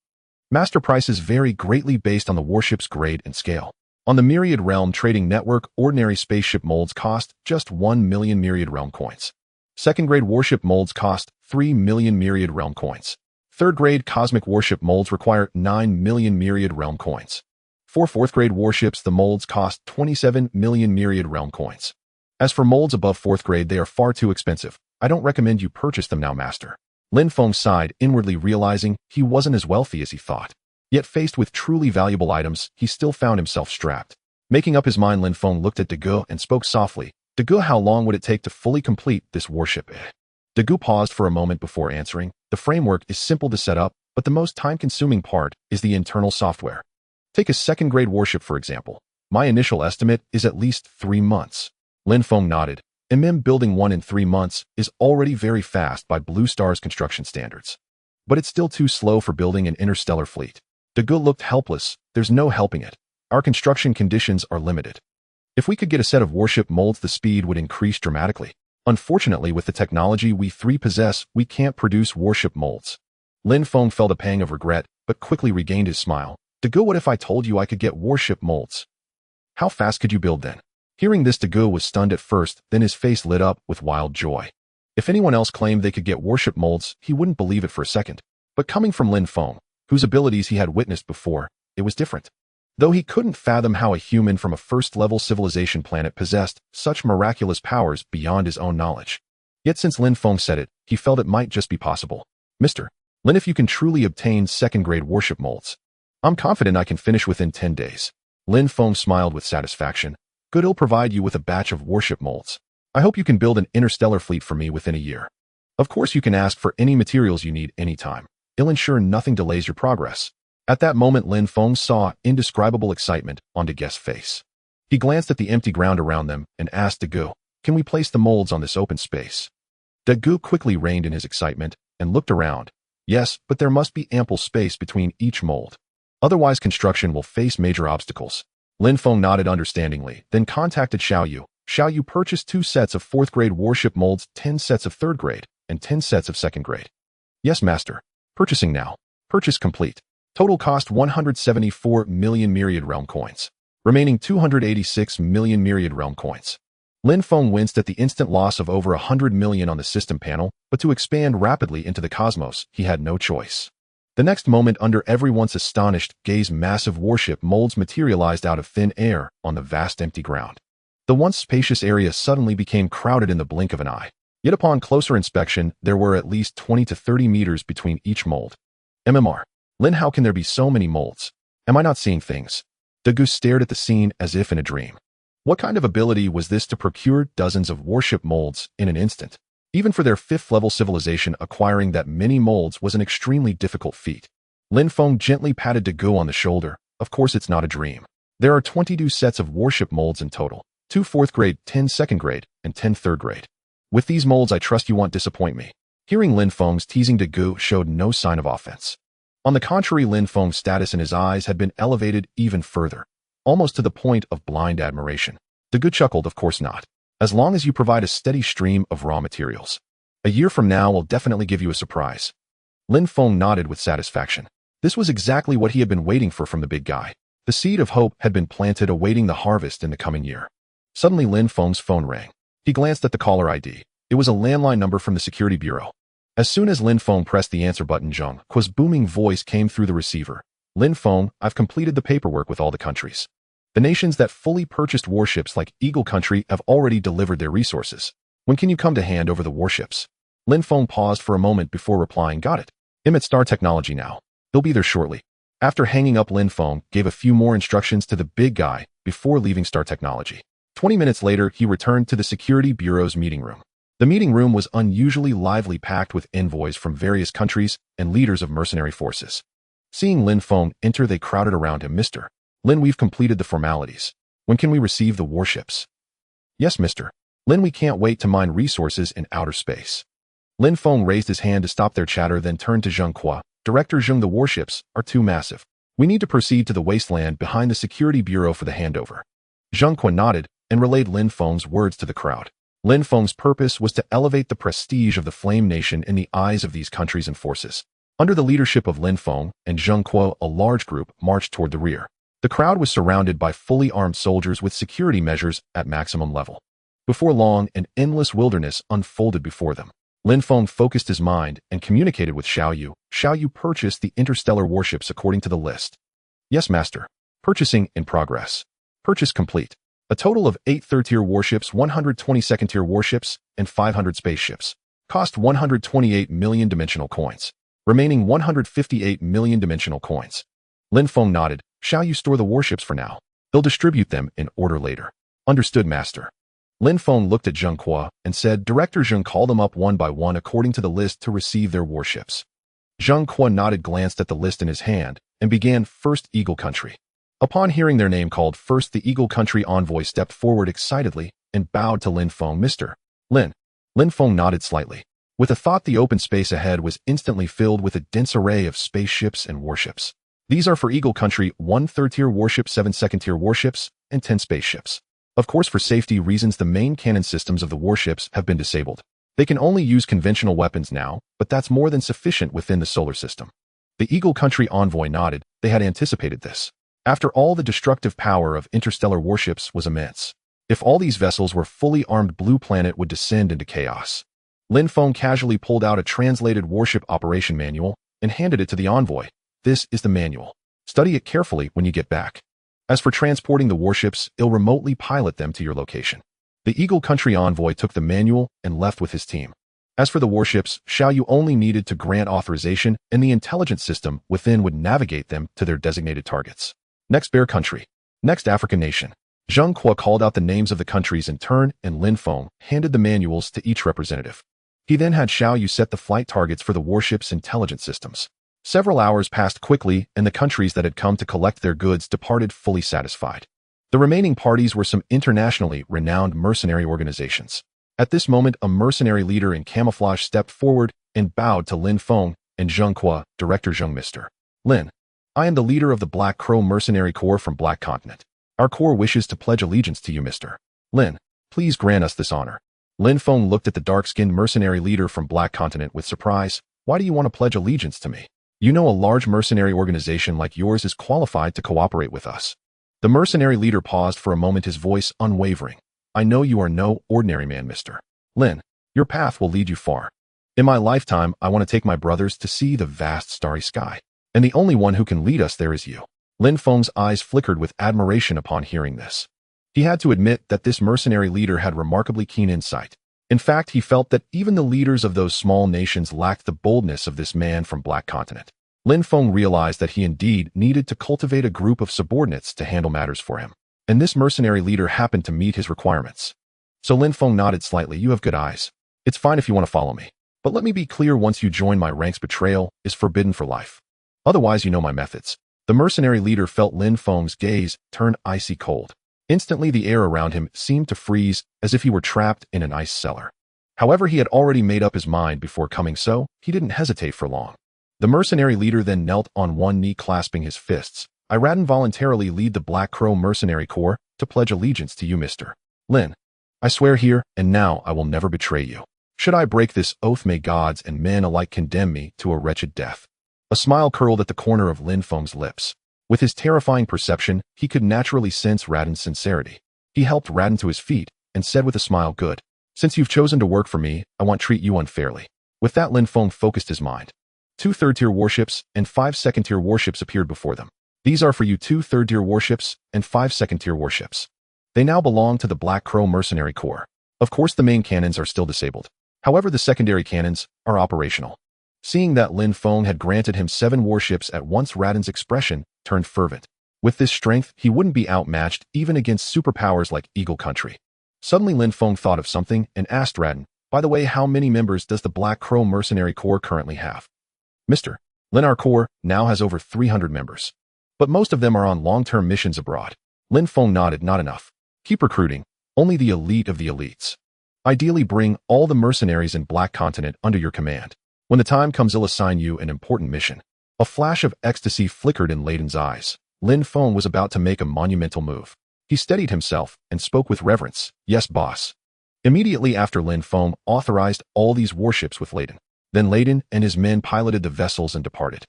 Master, prices vary greatly based on the warship's grade and scale. On the Myriad realm trading network, ordinary spaceship molds cost just 1 million Myriad realm coins. Second-grade warship molds cost 3 million Myriad realm coins. Third-grade cosmic warship molds require 9 million Myriad realm coins. For fourth-grade warships, the molds cost 27 million Myriad realm coins. As for molds above fourth grade, they are far too expensive. I don't recommend you purchase them now, Master. Lin Feng sighed, inwardly realizing he wasn't as wealthy as he thought. Yet faced with truly valuable items, he still found himself strapped. Making up his mind, Lin Feng looked at De Gu and spoke softly. De Gu, how long would it take to fully complete this warship? De Gu paused for a moment before answering. The framework is simple to set up, but the most time-consuming part is the internal software. Take a second-grade warship, for example. My initial estimate is at least 3 months. Lin Feng nodded. Building one in 3 months is already very fast by Blue Star's construction standards. But it's still too slow for building an interstellar fleet. De Gu looked helpless. There's no helping it. Our construction conditions are limited. If we could get a set of warship molds, the speed would increase dramatically. Unfortunately, with the technology we three possess, we can't produce warship molds. Lin Feng felt a pang of regret, but quickly regained his smile. De Gu, what if I told you I could get warship molds? How fast could you build then? Hearing this, De Gu was stunned at first, then his face lit up with wild joy. If anyone else claimed they could get warship molds, he wouldn't believe it for a second. But coming from Lin Feng, whose abilities he had witnessed before, it was different. Though he couldn't fathom how a human from a first-level civilization planet possessed such miraculous powers beyond his own knowledge. Yet since Lin Feng said it, he felt it might just be possible. Mr. Lin, if you can truly obtain second-grade warship molds, I'm confident I can finish within 10 days. Lin Feng smiled with satisfaction. Good, I'll provide you with a batch of warship molds. I hope you can build an interstellar fleet for me within a year. Of course, you can ask for any materials you need anytime. It'll ensure nothing delays your progress. At that moment, Lin Feng saw indescribable excitement on De Guest's face. He glanced at the empty ground around them and asked De Gu, can we place the molds on this open space? De Gu quickly reined in his excitement and looked around. Yes, but there must be ample space between each mold. Otherwise, construction will face major obstacles. Lin Feng nodded understandingly, then contacted Xiao Yu. Xiao Yu purchased 2 sets of 4th grade warship molds, 10 sets of 3rd grade, and 10 sets of 2nd grade. Yes, Master. Purchasing now. Purchase complete. Total cost 174 million Myriad realm coins. Remaining 286 million Myriad realm coins. Lin Feng winced at the instant loss of over 100 million on the system panel, but to expand rapidly into the cosmos, he had no choice. The next moment, under everyone's astonished gaze, massive warship molds materialized out of thin air on the vast empty ground. The once spacious area suddenly became crowded in the blink of an eye. Yet upon closer inspection, there were at least 20 to 30 meters between each mold. MMR. Lin, how can there be so many molds? Am I not seeing things? The goose stared at the scene as if in a dream. What kind of ability was this to procure dozens of warship molds in an instant? Even for their 5th-level civilization, acquiring that many molds was an extremely difficult feat. Lin Feng gently patted Dagu on the shoulder. Of course it's not a dream. There are 22 sets of warship molds in total. 2 4th grade, 10 2nd grade, and 10 3rd grade. With these molds I trust you won't disappoint me. Hearing Lin Feng's teasing, Dagu showed no sign of offense. On the contrary, Lin Feng's status in his eyes had been elevated even further, almost to the point of blind admiration. Dagu chuckled, of course not. As long as you provide a steady stream of raw materials. A year from now will definitely give you a surprise. Lin Feng nodded with satisfaction. This was exactly what he had been waiting for from the big guy. The seed of hope had been planted, awaiting the harvest in the coming year. Suddenly Lin Feng's phone rang. He glanced at the caller ID. It was a landline number from the security bureau. As soon as Lin Feng pressed the answer button, Zheng Qua's booming voice came through the receiver. Lin Feng, I've completed the paperwork with all the countries. The nations that fully purchased warships like Eagle Country have already delivered their resources. When can you come to hand over the warships? Lin Feng paused for a moment before replying, got it. I'm at Star Technology now. They'll be there shortly. After hanging up, Lin Feng gave a few more instructions to the big guy before leaving Star Technology. 20 minutes later, he returned to the security bureau's meeting room. The meeting room was unusually lively, packed with envoys from various countries and leaders of mercenary forces. Seeing Lin Feng enter, they crowded around him. Mr. Lin, we've completed the formalities. When can we receive the warships? Yes, Mr. Lin, we can't wait to mine resources in outer space. Lin Feng raised his hand to stop their chatter, then turned to Zheng Qua. Director Zheng, the warships are too massive. We need to proceed to the wasteland behind the security bureau for the handover. Zheng Qua nodded and relayed Lin Feng's words to the crowd. Lin Feng's purpose was to elevate the prestige of the Flame Nation in the eyes of these countries and forces. Under the leadership of Lin Feng and Zheng Qua, a large group marched toward the rear. The crowd was surrounded by fully armed soldiers with security measures at maximum level. Before long, an endless wilderness unfolded before them. Lin Feng focused his mind and communicated with Xiao Yu. Xiao Yu purchased the interstellar warships according to the list. Yes, Master. Purchasing in progress. Purchase complete. A total of 8 3rd-tier warships, 120 2nd-tier warships, and 500 spaceships. Cost 128 million dimensional coins. Remaining 158 million dimensional coins. Lin Feng nodded. Shall you store the warships for now? They'll distribute them in order later. Understood, Master. Lin Feng looked at Zheng Qua and said, Director Zheng, call them up one by one according to the list to receive their warships. Zheng Qua nodded, glanced at the list in his hand, and began. First, Eagle Country. Upon hearing their name called first, the Eagle Country envoy stepped forward excitedly and bowed to Lin Feng. Mr. Lin. Lin Feng nodded slightly. With a thought, the open space ahead was instantly filled with a dense array of spaceships and warships. These are for Eagle Country: 1 3rd-tier warship, 7 2nd-tier warships, and 10 spaceships. Of course, for safety reasons, the main cannon systems of the warships have been disabled. They can only use conventional weapons now, but that's more than sufficient within the solar system. The Eagle Country envoy nodded. They had anticipated this. After all, the destructive power of interstellar warships was immense. If all these vessels were fully armed, Blue Planet would descend into chaos. Lin Feng casually pulled out a translated warship operation manual and handed it to the envoy. This is the manual. Study it carefully when you get back. As for transporting the warships, it'll remotely pilot them to your location. The Eagle Country envoy took the manual and left with his team. As for the warships, Xiao Yu only needed to grant authorization, and the intelligence system within would navigate them to their designated targets. Next, Bear Country. Next, African Nation. Zheng Qua called out the names of the countries in turn, and Lin Feng handed the manuals to each representative. He then had Xiao Yu set the flight targets for the warship's intelligence systems. Several hours passed quickly, and the countries that had come to collect their goods departed fully satisfied. The remaining parties were some internationally renowned mercenary organizations. At this moment, a mercenary leader in camouflage stepped forward and bowed to Lin Feng and Zheng Qua. Director Zheng, Mr. Lin. I am the leader of the Black Crow Mercenary Corps from Black Continent. Our corps wishes to pledge allegiance to you, Mr. Lin. Please grant us this honor. Lin Feng looked at the dark-skinned mercenary leader from Black Continent with surprise. Why do you want to pledge allegiance to me? You know a large mercenary organization like yours is qualified to cooperate with us. The mercenary leader paused for a moment, his voice unwavering. I know you are no ordinary man, Mr. Lin. Your path will lead you far. In my lifetime, I want to take my brothers to see the vast starry sky. And the only one who can lead us there is you. Lin Feng's eyes flickered with admiration upon hearing this. He had to admit that this mercenary leader had remarkably keen insight. In fact, he felt that even the leaders of those small nations lacked the boldness of this man from Black Continent. Lin Feng realized that he indeed needed to cultivate a group of subordinates to handle matters for him. And this mercenary leader happened to meet his requirements. So Lin Feng nodded slightly. You have good eyes. It's fine if you want to follow me. But let me be clear, once you join my ranks, betrayal is forbidden for life. Otherwise, you know my methods. The mercenary leader felt Lin Feng's gaze turn icy cold. Instantly, the air around him seemed to freeze, as if he were trapped in an ice cellar. However, he had already made up his mind before coming, so he didn't hesitate for long. The mercenary leader then knelt on one knee, clasping his fists. I voluntarily lead the Black Crow Mercenary Corps to pledge allegiance to you, Mr. Lin. I swear here and now I will never betray you. Should I break this oath, may gods and men alike condemn me to a wretched death. A smile curled at the corner of Lin Feng's lips. With his terrifying perception, he could naturally sense Raden's sincerity. He helped Raden to his feet and said with a smile, good. Since you've chosen to work for me, I won't treat you unfairly. With that, Lin Feng focused his mind. 2 third-tier warships and 5 second-tier warships appeared before them. These are for you, 2 third-tier warships and 5 second-tier warships. They now belong to the Black Crow Mercenary Corps. Of course, the main cannons are still disabled. However, the secondary cannons are operational. Seeing that Lin Feng had granted him 7 warships at once, Raden's expression turned fervent. With this strength, he wouldn't be outmatched even against superpowers like Eagle Country. Suddenly, Lin Feng thought of something and asked Raden, by the way, how many members does the Black Crow Mercenary Corps currently have? Mr. Lin, our Corps now has over 300 members. But most of them are on long-term missions abroad. Lin Feng nodded. Not enough. Keep recruiting. Only the elite of the elites. Ideally, bring all the mercenaries in Black Continent under your command. When the time comes, I'll assign you an important mission. A flash of ecstasy flickered in Leiden's eyes. Lin Feng was about to make a monumental move. He steadied himself and spoke with reverence. Yes, boss. Immediately after, Lin Feng authorized all these warships with Leiden. Then Leiden and his men piloted the vessels and departed.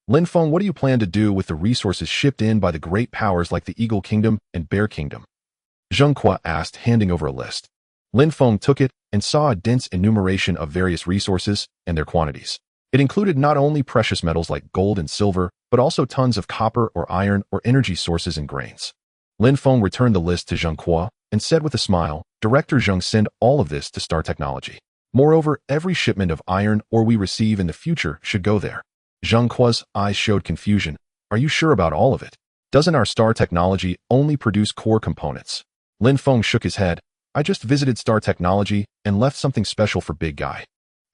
Lin Feng, what do you plan to do with the resources shipped in by the great powers like the Eagle Kingdom and Bear Kingdom? Zheng Kuo asked, handing over a list. Lin Feng took it and saw a dense enumeration of various resources and their quantities. It included not only precious metals like gold and silver, but also tons of copper or iron or energy sources and grains. Lin Feng returned the list to Zheng Kuo and said with a smile, Director Zheng, send all of this to Star Technology. Moreover, every shipment of iron ore we receive in the future should go there. Zheng Kuo's eyes showed confusion. Are you sure about all of it? Doesn't our Star Technology only produce core components? Lin Feng shook his head. I just visited Star Technology and left something special for Big Guy.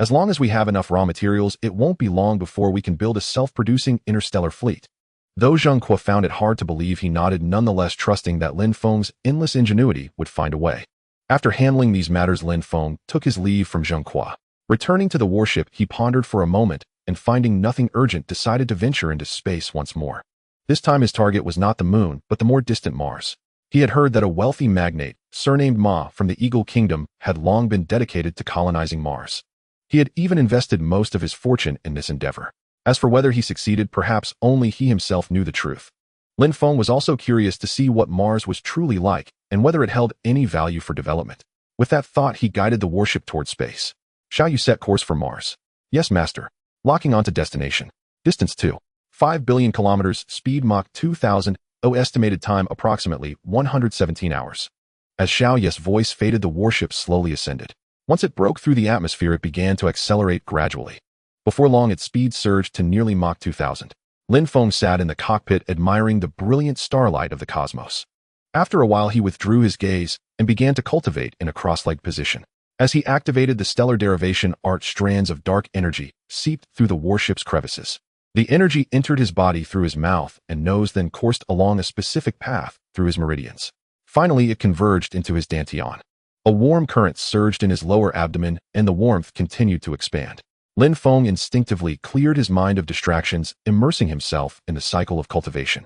As long as we have enough raw materials, it won't be long before we can build a self-producing interstellar fleet. Though Zheng Kuo found it hard to believe, he nodded, nonetheless trusting that Lin Feng's endless ingenuity would find a way. After handling these matters, Lin Feng took his leave from Zheng Kuo. Returning to the warship, he pondered for a moment and, finding nothing urgent, decided to venture into space once more. This time his target was not the moon, but the more distant Mars. He had heard that a wealthy magnate, surnamed Ma from the Eagle Kingdom, had long been dedicated to colonizing Mars. He had even invested most of his fortune in this endeavor. As for whether he succeeded, perhaps only he himself knew the truth. Lin Feng was also curious to see what Mars was truly like and whether it held any value for development. With that thought, he guided the warship toward space. Shall you set course for Mars? Yes, master. Locking onto destination. Distance 5 billion kilometers, speed Mach 2000, estimated time approximately 117 hours. As Xiao Ye's voice faded, the warship slowly ascended. Once it broke through the atmosphere, it began to accelerate gradually. Before long, its speed surged to nearly Mach 2000. Lin Feng sat in the cockpit admiring the brilliant starlight of the cosmos. After a while, he withdrew his gaze and began to cultivate in a cross-legged position. As he activated the stellar derivation art, strands of dark energy seeped through the warship's crevices. The energy entered his body through his mouth and nose, then coursed along a specific path through his meridians. Finally, it converged into his dantian. A warm current surged in his lower abdomen, and the warmth continued to expand. Lin Feng instinctively cleared his mind of distractions, immersing himself in the cycle of cultivation.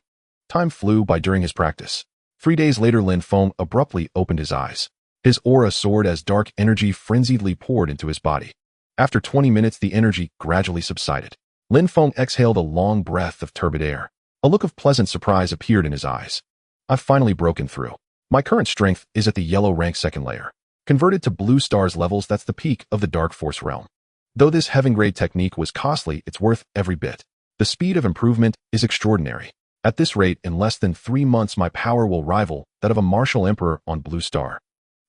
Time flew by during his practice. 3 days later, Lin Feng abruptly opened his eyes. His aura soared as dark energy frenziedly poured into his body. After 20 minutes, the energy gradually subsided. Lin Feng exhaled a long breath of turbid air. A look of pleasant surprise appeared in his eyes. I've finally broken through. My current strength is at the yellow rank second layer. Converted to blue stars levels, that's the peak of the dark force realm. Though this heaven-grade technique was costly, it's worth every bit. The speed of improvement is extraordinary. At this rate, in less than 3 months, my power will rival that of a martial emperor on Blue Star.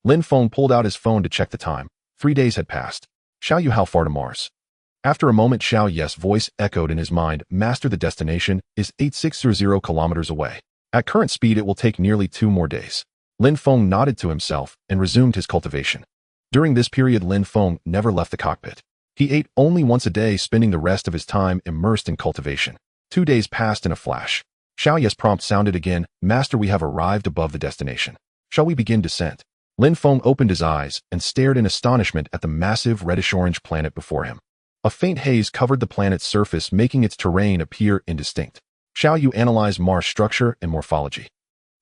Lin Feng pulled out his phone to check the time. 3 days had passed. Xiao Yu, how far to Mars? After a moment, Xiao Yu's voice echoed in his mind. Master, the destination is 8600 kilometers away. At current speed, it will take nearly 2 more days. Lin Feng nodded to himself and resumed his cultivation. During this period, Lin Feng never left the cockpit. He ate only once a day, spending the rest of his time immersed in cultivation. 2 days passed in a flash. Xiao Yu's prompt sounded again. Master, we have arrived above the destination. Shall we begin descent? Lin Feng opened his eyes and stared in astonishment at the massive reddish-orange planet before him. A faint haze covered the planet's surface, making its terrain appear indistinct. Xiao Yu analyzed Mars' structure and morphology.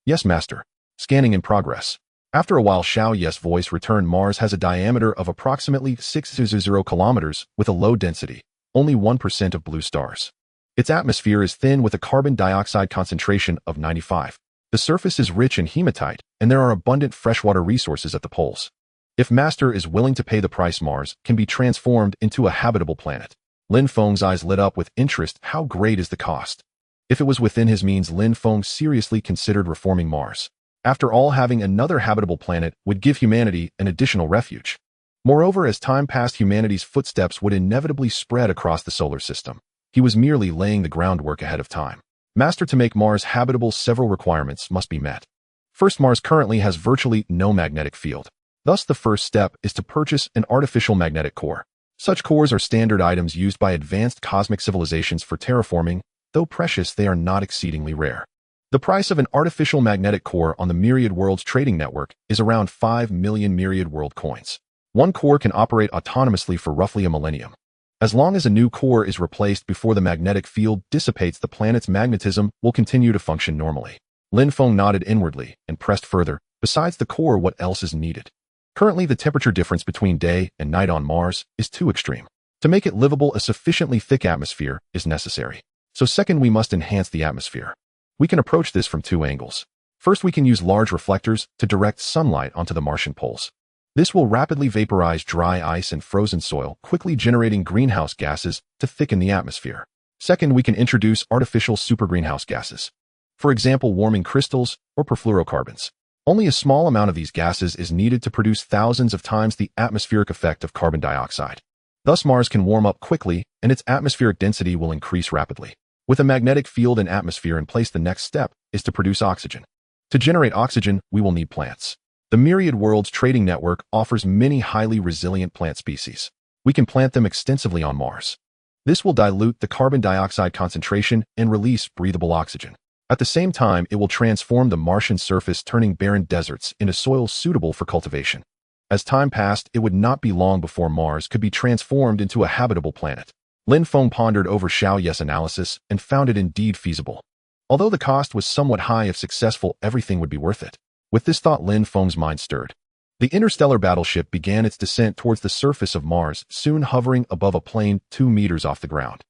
Yes, Master. Scanning in progress. After a while, Xiao Yu's voice returned. Mars has a diameter of approximately 600 kilometers with a low density, only 1% of blue stars. Its atmosphere is thin with a carbon dioxide concentration of 95. The surface is rich in hematite, and there are abundant freshwater resources at the poles. If Master is willing to pay the price, Mars can be transformed into a habitable planet. Lin Feng's eyes lit up with interest. How great is the cost? If it was within his means, Lin Feng seriously considered reforming Mars. After all, having another habitable planet would give humanity an additional refuge. Moreover, as time passed, humanity's footsteps would inevitably spread across the solar system. He was merely laying the groundwork ahead of time. Master, to make Mars habitable, several requirements must be met. First, Mars currently has virtually no magnetic field. Thus, the first step is to purchase an artificial magnetic core. Such cores are standard items used by advanced cosmic civilizations for terraforming. Though precious, they are not exceedingly rare. The price of an artificial magnetic core on the Myriad Worlds trading network is around 5 million Myriad World coins. One core can operate autonomously for roughly a millennium. As long as a new core is replaced before the magnetic field dissipates, the planet's magnetism will continue to function normally. Lin Feng nodded inwardly and pressed further. Besides the core, what else is needed? Currently, the temperature difference between day and night on Mars is too extreme. To make it livable, a sufficiently thick atmosphere is necessary. So second, we must enhance the atmosphere. We can approach this from 2 angles. First, we can use large reflectors to direct sunlight onto the Martian poles. This will rapidly vaporize dry ice and frozen soil, quickly generating greenhouse gases to thicken the atmosphere. Second, we can introduce artificial supergreenhouse gases. For example, warming crystals or perfluorocarbons. Only a small amount of these gases is needed to produce thousands of times the atmospheric effect of carbon dioxide. Thus, Mars can warm up quickly and its atmospheric density will increase rapidly. With a magnetic field and atmosphere in place, the next step is to produce oxygen. To generate oxygen, we will need plants. The Myriad Worlds trading network offers many highly resilient plant species. We can plant them extensively on Mars. This will dilute the carbon dioxide concentration and release breathable oxygen. At the same time, it will transform the Martian surface, turning barren deserts into soil suitable for cultivation. As time passed, it would not be long before Mars could be transformed into a habitable planet. Lin Feng pondered over Xiao Yu's analysis and found it indeed feasible. Although the cost was somewhat high, if successful, everything would be worth it. With this thought, Lin Feng's mind stirred. The interstellar battleship began its descent towards the surface of Mars, soon hovering above a plane 2 meters off the ground.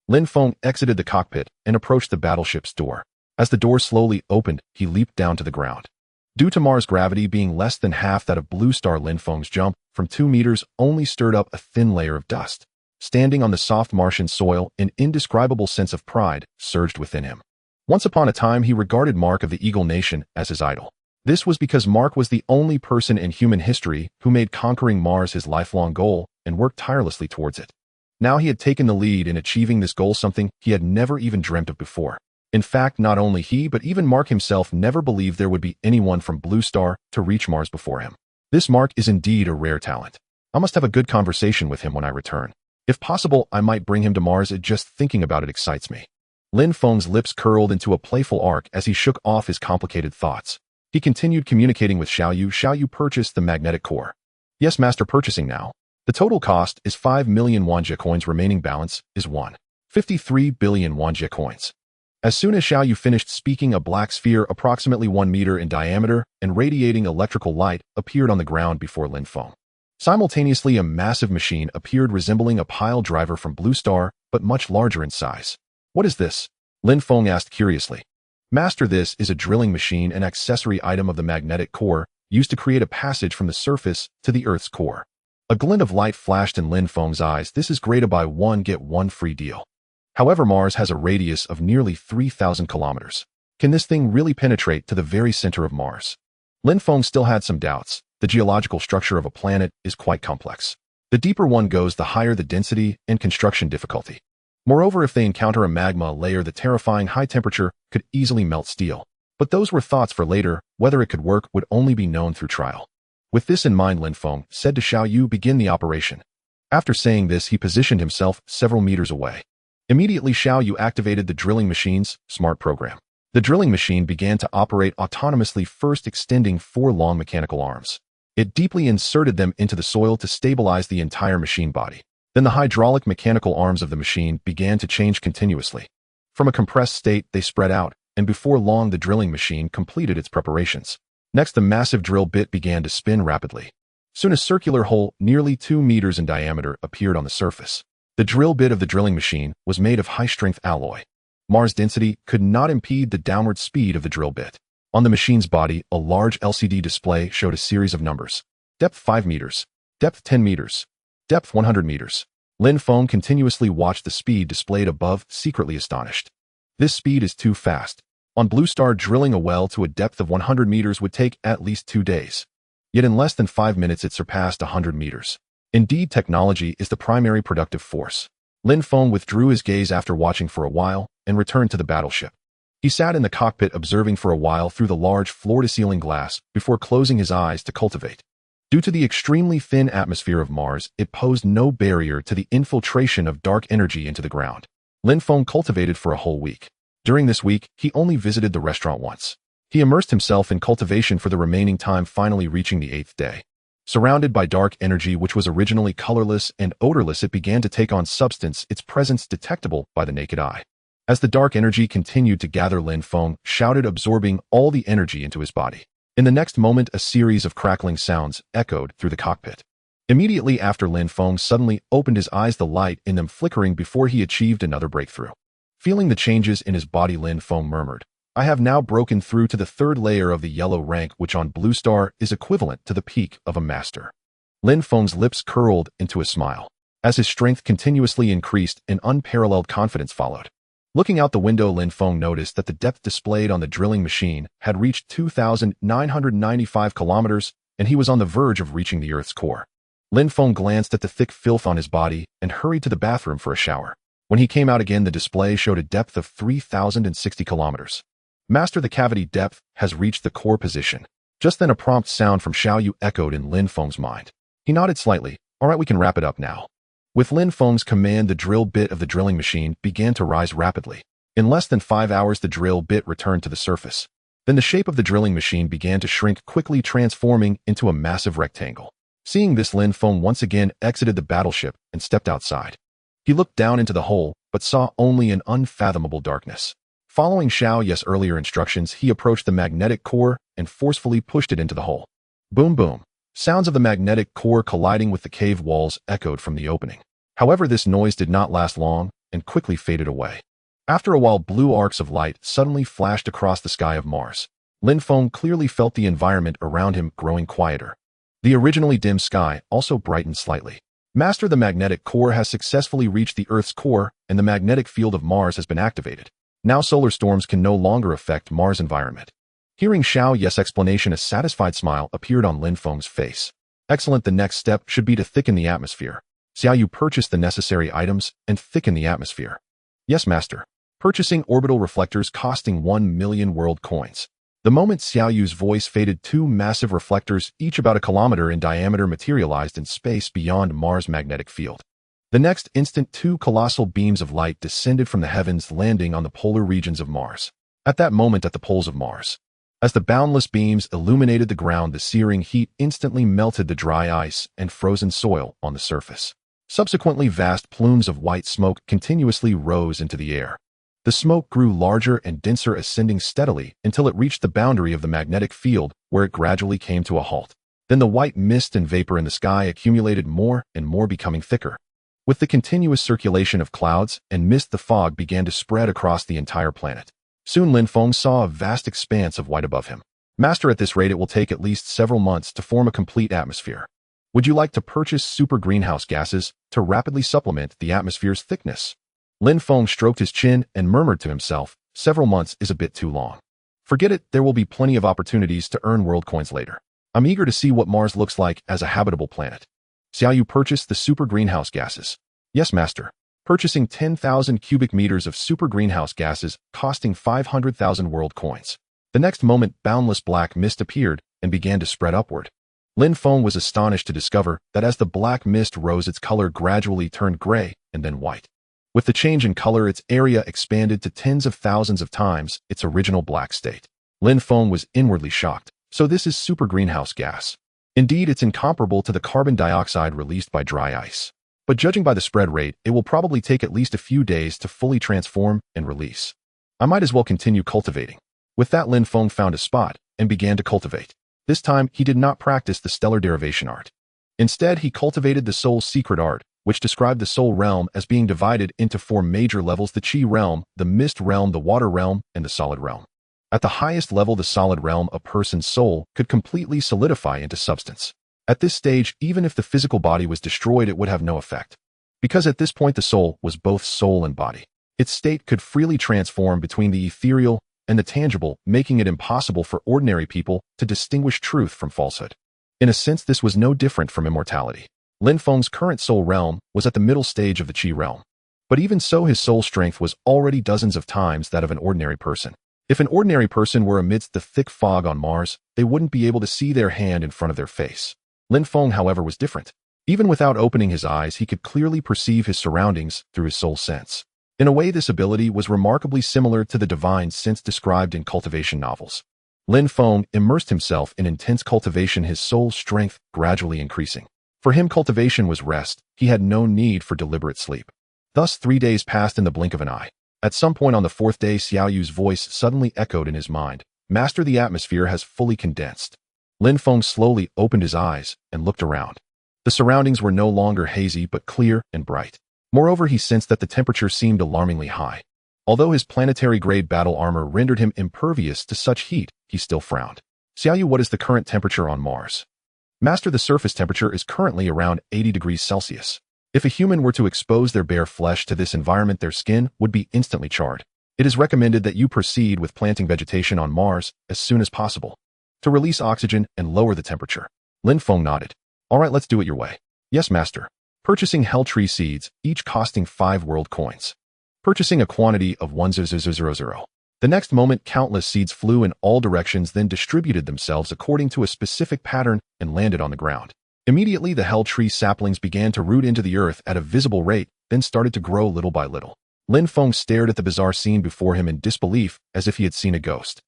Lin Feng exited the cockpit and approached the battleship's door. As the door slowly opened, he leaped down to the ground. Due to Mars' gravity being less than half that of Blue Star, Lin Feng's jump from 2 meters only stirred up a thin layer of dust. Standing on the soft Martian soil, an indescribable sense of pride surged within him. Once upon a time, he regarded Mark of the Eagle Nation as his idol. This was because Mark was the only person in human history who made conquering Mars his lifelong goal and worked tirelessly towards it. Now he had taken the lead in achieving this goal, something he had never even dreamt of before. In fact, not only he, but even Mark himself never believed there would be anyone from Blue Star to reach Mars before him. This Mark is indeed a rare talent. I must have a good conversation with him when I return. If possible, I might bring him to Mars. Just thinking about it excites me. Lin Feng's lips curled into a playful arc as he shook off his complicated thoughts. He continued communicating with Xiao Yu. Xiao Yu purchased the magnetic core. Yes, Master, purchasing now. The total cost is 5 million Wanja coins. Remaining balance is 1.53 billion Wanja coins. As soon as Xiao Yu finished speaking, a black sphere approximately 1 meter in diameter and radiating electrical light appeared on the ground before Lin Feng. Simultaneously, a massive machine appeared resembling a pile driver from Blue Star, but much larger in size. What is this? Lin Feng asked curiously. Master, this is a drilling machine, an accessory item of the magnetic core, used to create a passage from the surface to the Earth's core. A glint of light flashed in Lin Feng's eyes. This is great, a buy one get one free deal. However, Mars has a radius of nearly 3,000 kilometers. Can this thing really penetrate to the very center of Mars? Lin Feng still had some doubts. The geological structure of a planet is quite complex. The deeper one goes, the higher the density and construction difficulty. Moreover, if they encounter a magma layer, the terrifying high temperature could easily melt steel. But those were thoughts for later. Whether it could work would only be known through trial. With this in mind, Lin Feng said to Xiao Yu, begin the operation. After saying this, he positioned himself several meters away. Immediately, Xiao Yu activated the drilling machine's smart program. The drilling machine began to operate autonomously, first extending 4 long mechanical arms. It deeply inserted them into the soil to stabilize the entire machine body. Then the hydraulic mechanical arms of the machine began to change continuously. From a compressed state, they spread out, and before long the drilling machine completed its preparations. Next, the massive drill bit began to spin rapidly. Soon a circular hole, nearly 2 meters in diameter, appeared on the surface. The drill bit of the drilling machine was made of high-strength alloy. Mars density could not impede the downward speed of the drill bit. On the machine's body, a large LCD display showed a series of numbers. Depth 5 meters. Depth 10 meters. Depth 100 meters. Lin Feng continuously watched the speed displayed above, secretly astonished. This speed is too fast. On Blue Star, drilling a well to a depth of 100 meters would take at least 2 days. Yet in less than 5 minutes it surpassed 100 meters. Indeed, technology is the primary productive force. Lin Feng withdrew his gaze after watching for a while and returned to the battleship. He sat in the cockpit observing for a while through the large floor-to-ceiling glass before closing his eyes to cultivate. Due to the extremely thin atmosphere of Mars, it posed no barrier to the infiltration of dark energy into the ground. Lin Feng cultivated for a whole week. During this week, he only visited the restaurant once. He immersed himself in cultivation for the remaining time, finally reaching the 8th day. Surrounded by dark energy which was originally colorless and odorless, it began to take on substance, its presence detectable by the naked eye. As the dark energy continued to gather, Lin Feng shouted, absorbing all the energy into his body. In the next moment, a series of crackling sounds echoed through the cockpit. Immediately after, Lin Feng suddenly opened his eyes, the light in them flickering before he achieved another breakthrough. Feeling the changes in his body, Lin Feng murmured, I have now broken through to the 3rd layer of the yellow rank, which on Blue Star is equivalent to the peak of a master. Lin Feng's lips curled into a smile. As his strength continuously increased, an unparalleled confidence followed. Looking out the window, Lin Feng noticed that the depth displayed on the drilling machine had reached 2,995 kilometers, and he was on the verge of reaching the Earth's core. Lin Feng glanced at the thick filth on his body and hurried to the bathroom for a shower. When he came out again, the display showed a depth of 3,060 kilometers. Master, the cavity depth has reached the core position. Just then a prompt sound from Xiao Yu echoed in Lin Feng's mind. He nodded slightly. All right, we can wrap it up now. With Lin Feng's command, the drill bit of the drilling machine began to rise rapidly. In less than 5 hours, the drill bit returned to the surface. Then the shape of the drilling machine began to shrink, quickly transforming into a massive rectangle. Seeing this, Lin Feng once again exited the battleship and stepped outside. He looked down into the hole, but saw only an unfathomable darkness. Following Xiao Yu's earlier instructions, he approached the magnetic core and forcefully pushed it into the hole. Boom, boom. Sounds of the magnetic core colliding with the cave walls echoed from the opening. However, this noise did not last long and quickly faded away. After a while, blue arcs of light suddenly flashed across the sky of Mars. Lin Feng clearly felt the environment around him growing quieter. The originally dim sky also brightened slightly. Master, the magnetic core has successfully reached the Earth's core, and the magnetic field of Mars has been activated. Now solar storms can no longer affect Mars' environment. Hearing Xiao Yu's explanation, a satisfied smile appeared on Lin Feng's face. Excellent, the next step should be to thicken the atmosphere. Xiao Yu purchased the necessary items and thicken the atmosphere. Yes, Master. Purchasing orbital reflectors costing 1 million world coins. The moment Xiao Yu's voice faded, 2 massive reflectors, each about a kilometer in diameter, materialized in space beyond Mars' magnetic field. The next instant, 2 colossal beams of light descended from the heavens, landing on the polar regions of Mars. At that moment, at the poles of Mars. As the boundless beams illuminated the ground, the searing heat instantly melted the dry ice and frozen soil on the surface. Subsequently, vast plumes of white smoke continuously rose into the air. The smoke grew larger and denser, ascending steadily until it reached the boundary of the magnetic field, where it gradually came to a halt. Then the white mist and vapor in the sky accumulated more and more, becoming thicker. With the continuous circulation of clouds and mist, the fog began to spread across the entire planet. Soon Lin Feng saw a vast expanse of white above him. Master, at this rate it will take at least several months to form a complete atmosphere. Would you like to purchase super greenhouse gases to rapidly supplement the atmosphere's thickness? Lin Feng stroked his chin and murmured to himself, several months is a bit too long. Forget it, there will be plenty of opportunities to earn world coins later. I'm eager to see what Mars looks like as a habitable planet. Xiaoyu purchased the super greenhouse gases. Yes, master. Purchasing 10,000 cubic meters of super greenhouse gases, costing 500,000 world coins. The next moment, boundless black mist appeared and began to spread upward. Lin Feng was astonished to discover that as the black mist rose, its color gradually turned gray and then white. With the change in color, its area expanded to tens of thousands of times its original black state. Lin Feng was inwardly shocked. So this is super greenhouse gas. Indeed, it's incomparable to the carbon dioxide released by dry ice. But judging by the spread rate, it will probably take at least a few days to fully transform and release. I might as well continue cultivating. With that, Lin Feng found a spot and began to cultivate. This time, he did not practice the stellar derivation art. Instead, he cultivated the soul's secret art, which described the soul realm as being divided into 4 major levels: the Qi realm, the mist realm, the water realm, and the solid realm. At the highest level, the solid realm, a person's soul could completely solidify into substance. At this stage, even if the physical body was destroyed, it would have no effect. Because at this point the soul was both soul and body. Its state could freely transform between the ethereal and the tangible, making it impossible for ordinary people to distinguish truth from falsehood. In a sense, this was no different from immortality. Lin Feng's current soul realm was at the middle stage of the Qi realm. But even so, his soul strength was already dozens of times that of an ordinary person. If an ordinary person were amidst the thick fog on Mars, they wouldn't be able to see their hand in front of their face. Lin Feng, however, was different. Even without opening his eyes, he could clearly perceive his surroundings through his soul sense. In a way, this ability was remarkably similar to the divine sense described in cultivation novels. Lin Feng immersed himself in intense cultivation, his soul strength gradually increasing. For him, cultivation was rest. He had no need for deliberate sleep. Thus, 3 days passed in the blink of an eye. At some point on the 4th day, Xiaoyu's voice suddenly echoed in his mind. Master, the atmosphere has fully condensed. Lin Feng slowly opened his eyes and looked around. The surroundings were no longer hazy but clear and bright. Moreover, he sensed that the temperature seemed alarmingly high. Although his planetary-grade battle armor rendered him impervious to such heat, he still frowned. Xiaoyu, what is the current temperature on Mars? Master, the surface temperature is currently around 80 degrees Celsius. If a human were to expose their bare flesh to this environment, their skin would be instantly charred. It is recommended that you proceed with planting vegetation on Mars as soon as possible to release oxygen and lower the temperature. Lin Feng nodded. All right, let's do it your way. Yes, master. Purchasing hell tree seeds, each costing 5 world coins. Purchasing a quantity of 1,000. The next moment, countless seeds flew in all directions, then distributed themselves according to a specific pattern and landed on the ground. Immediately, the hell tree saplings began to root into the earth at a visible rate, then started to grow little by little. Lin Feng stared at the bizarre scene before him in disbelief, as if he had seen a ghost.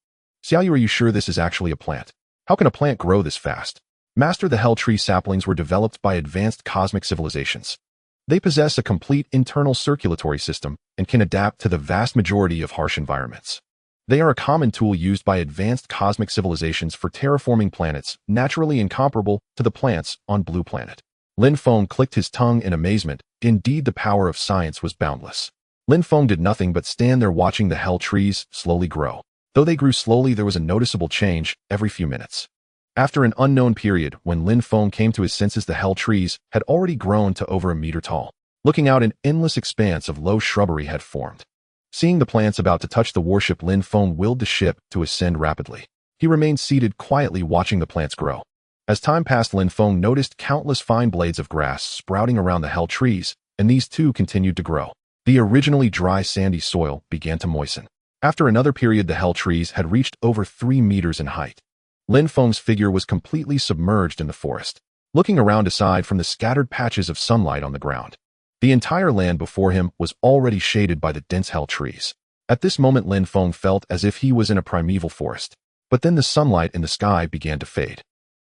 Xiaoyu, are you sure this is actually a plant? How can a plant grow this fast? Master, the hell tree saplings were developed by advanced cosmic civilizations. They possess a complete internal circulatory system and can adapt to the vast majority of harsh environments. They are a common tool used by advanced cosmic civilizations for terraforming planets, naturally incomparable to the plants on Blue Planet. Lin Feng clicked his tongue in amazement. Indeed, the power of science was boundless. Lin Feng did nothing but stand there watching the hell trees slowly grow. Though they grew slowly, there was a noticeable change every few minutes. After an unknown period, when Lin Feng came to his senses, the hell trees had already grown to over a meter tall. Looking out, an endless expanse of low shrubbery had formed. Seeing the plants about to touch the warship, Lin Feng willed the ship to ascend rapidly. He remained seated quietly watching the plants grow. As time passed, Lin Feng noticed countless fine blades of grass sprouting around the hell trees, and these too continued to grow. The originally dry sandy soil began to moisten. After another period, the hell trees had reached over 3 meters in height. Lin Feng's figure was completely submerged in the forest. Looking around aside from the scattered patches of sunlight on the ground, the entire land before him was already shaded by the dense hell trees. At this moment, Lin Feng felt as if he was in a primeval forest. But then the sunlight in the sky began to fade.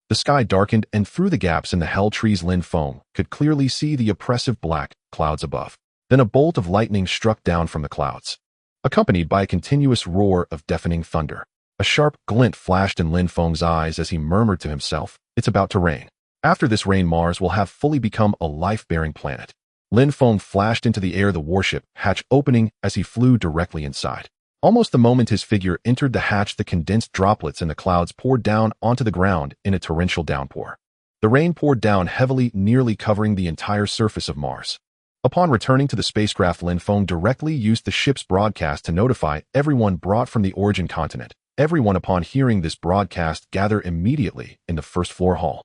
The sky darkened, and through the gaps in the hell trees, Lin Feng could clearly see the oppressive black clouds above. Then a bolt of lightning struck down from the clouds, accompanied by a continuous roar of deafening thunder. A sharp glint flashed in Lin Feng's eyes as he murmured to himself, It's about to rain. After this rain, Mars will have fully become a life-bearing planet. Lin Feng flashed into the air, the warship hatch opening as he flew directly inside. Almost the moment his figure entered the hatch, the condensed droplets in the clouds poured down onto the ground in a torrential downpour. The rain poured down heavily, nearly covering the entire surface of Mars. Upon returning to the spacecraft, Lin Feng directly used the ship's broadcast to notify everyone brought from the origin continent. Everyone, upon hearing this broadcast, gather immediately in the first-floor hall.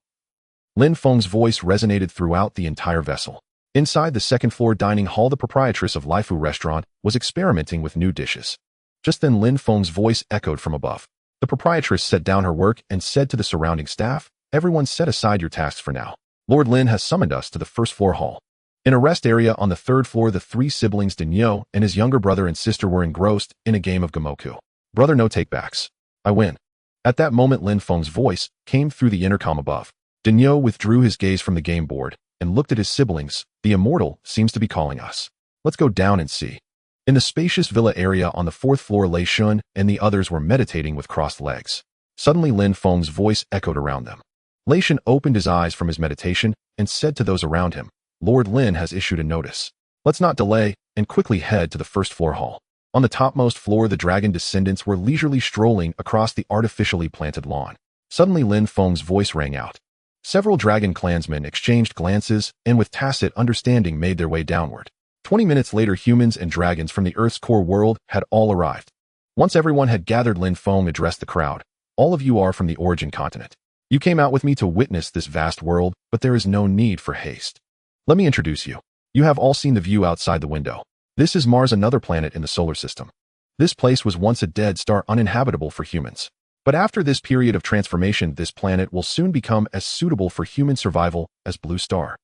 Lin Feng's voice resonated throughout the entire vessel. Inside the second-floor dining hall, the proprietress of Laifu restaurant was experimenting with new dishes. Just then, Lin Feng's voice echoed from above. The proprietress set down her work and said to the surrounding staff, "Everyone set aside your tasks for now. Lord Lin has summoned us to the first-floor hall." In a rest area on the third floor, the three siblings Dinyo and his younger brother and sister were engrossed in a game of Gamoku. "Brother, no takebacks. I win." At that moment, Lin Feng's voice came through the intercom above. Dinyo withdrew his gaze from the game board and looked at his siblings. "The immortal seems to be calling us. Let's go down and see." In the spacious villa area on the fourth floor, Lei Shun and the others were meditating with crossed legs. Suddenly, Lin Feng's voice echoed around them. Lei Shun opened his eyes from his meditation and said to those around him, "Lord Lin has issued a notice. Let's not delay and quickly head to the first-floor hall." On the topmost floor, the dragon descendants were leisurely strolling across the artificially planted lawn. Suddenly, Lin Feng's voice rang out. Several dragon clansmen exchanged glances and with tacit understanding made their way downward. 20 minutes later, humans and dragons from the Earth's core world had all arrived. Once everyone had gathered, Lin Feng addressed the crowd. "All of you are from the origin continent. You came out with me to witness this vast world, but there is no need for haste. Let me introduce you. You have all seen the view outside the window. This is Mars, another planet in the solar system. This place was once a dead star, uninhabitable for humans. But after this period of transformation, this planet will soon become as suitable for human survival as Blue Star.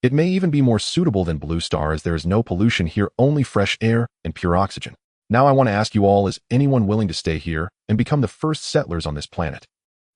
It may even be more suitable than Blue Star, as there is no pollution here, only fresh air and pure oxygen. Now I want to ask you all, is anyone willing to stay here and become the first settlers on this planet?"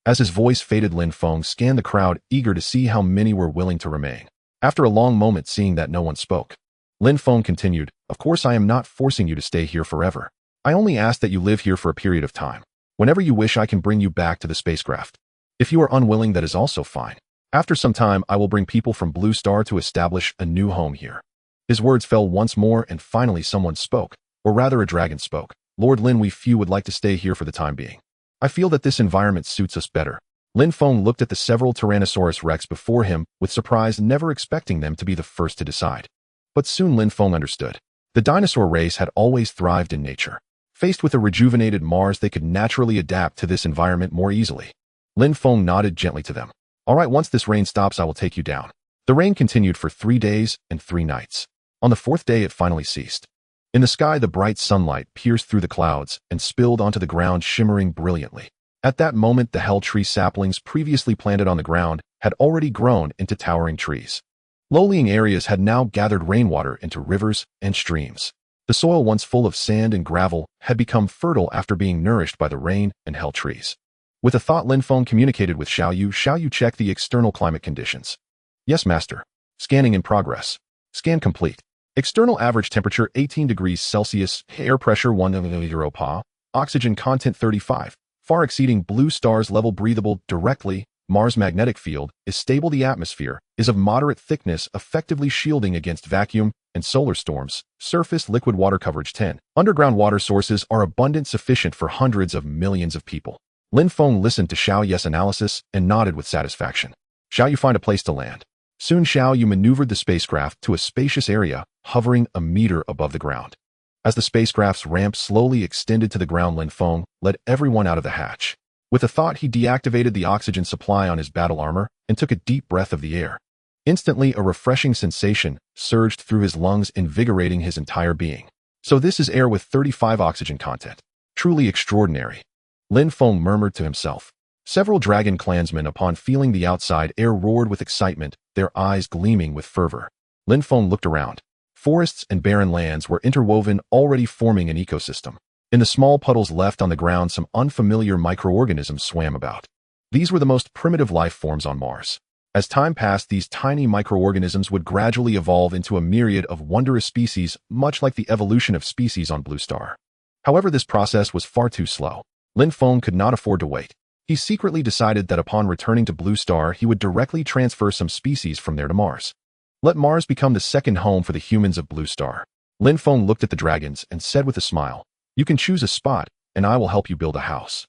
As his voice faded, Lin Feng scanned the crowd, eager to see how many were willing to remain. After a long moment, seeing that no one spoke, Lin Feng continued, "Of course I am not forcing you to stay here forever. I only ask that you live here for a period of time. Whenever you wish, I can bring you back to the spacecraft. If you are unwilling, that is also fine. After some time, I will bring people from Blue Star to establish a new home here." His words fell once more, and finally someone spoke, or rather a dragon spoke. "Lord Lin, we few would like to stay here for the time being. I feel that this environment suits us better." Lin Feng looked at the several Tyrannosaurus Rex before him with surprise, never expecting them to be the first to decide. But soon Lin Feng understood. The dinosaur race had always thrived in nature. Faced with a rejuvenated Mars, they could naturally adapt to this environment more easily. Lin Feng nodded gently to them. "All right, once this rain stops, I will take you down." The rain continued for 3 days and 3 nights. On the 4th day, it finally ceased. In the sky, the bright sunlight pierced through the clouds and spilled onto the ground, shimmering brilliantly. At that moment, the hell tree saplings previously planted on the ground had already grown into towering trees. Low-lying areas had now gathered rainwater into rivers and streams. The soil, once full of sand and gravel, had become fertile after being nourished by the rain and hell trees. With a thought, Lin Feng communicated with Xiao Yu. "Xiao Yu, check the external climate conditions." "Yes, master." "Scanning in progress." "Scan complete." External average temperature 18 degrees Celsius, air pressure 1 pa, oxygen content 35, far exceeding Blue Star's level. Breathable directly. Mars' magnetic field is stable. The atmosphere is of moderate thickness, effectively shielding against vacuum and solar storms. Surface liquid water coverage 10. Underground water sources are abundant, sufficient for hundreds of millions of people. Lin Feng listened to Xiao Yu's analysis and nodded with satisfaction. "Xiao Yu, find a place to land." Soon Xiao Yu maneuvered the spacecraft to a spacious area, hovering a meter above the ground. As the spacecraft's ramp slowly extended to the ground, Lin Feng led everyone out of the hatch. With a thought, he deactivated the oxygen supply on his battle armor and took a deep breath of the air. Instantly, a refreshing sensation surged through his lungs, invigorating his entire being. "So this is air with 35 oxygen content. Truly extraordinary," Lin Feng murmured to himself. Several dragon clansmen, upon feeling the outside air, roared with excitement, their eyes gleaming with fervor. Lin Feng looked around. Forests and barren lands were interwoven, already forming an ecosystem. In the small puddles left on the ground, some unfamiliar microorganisms swam about. These were the most primitive life forms on Mars. As time passed, these tiny microorganisms would gradually evolve into a myriad of wondrous species, much like the evolution of species on Blue Star. However, this process was far too slow. Lin Feng could not afford to wait. He secretly decided that upon returning to Blue Star, he would directly transfer some species from there to Mars. Let Mars become the second home for the humans of Blue Star. Lin Feng looked at the dragons and said with a smile, "You can choose a spot, and I will help you build a house.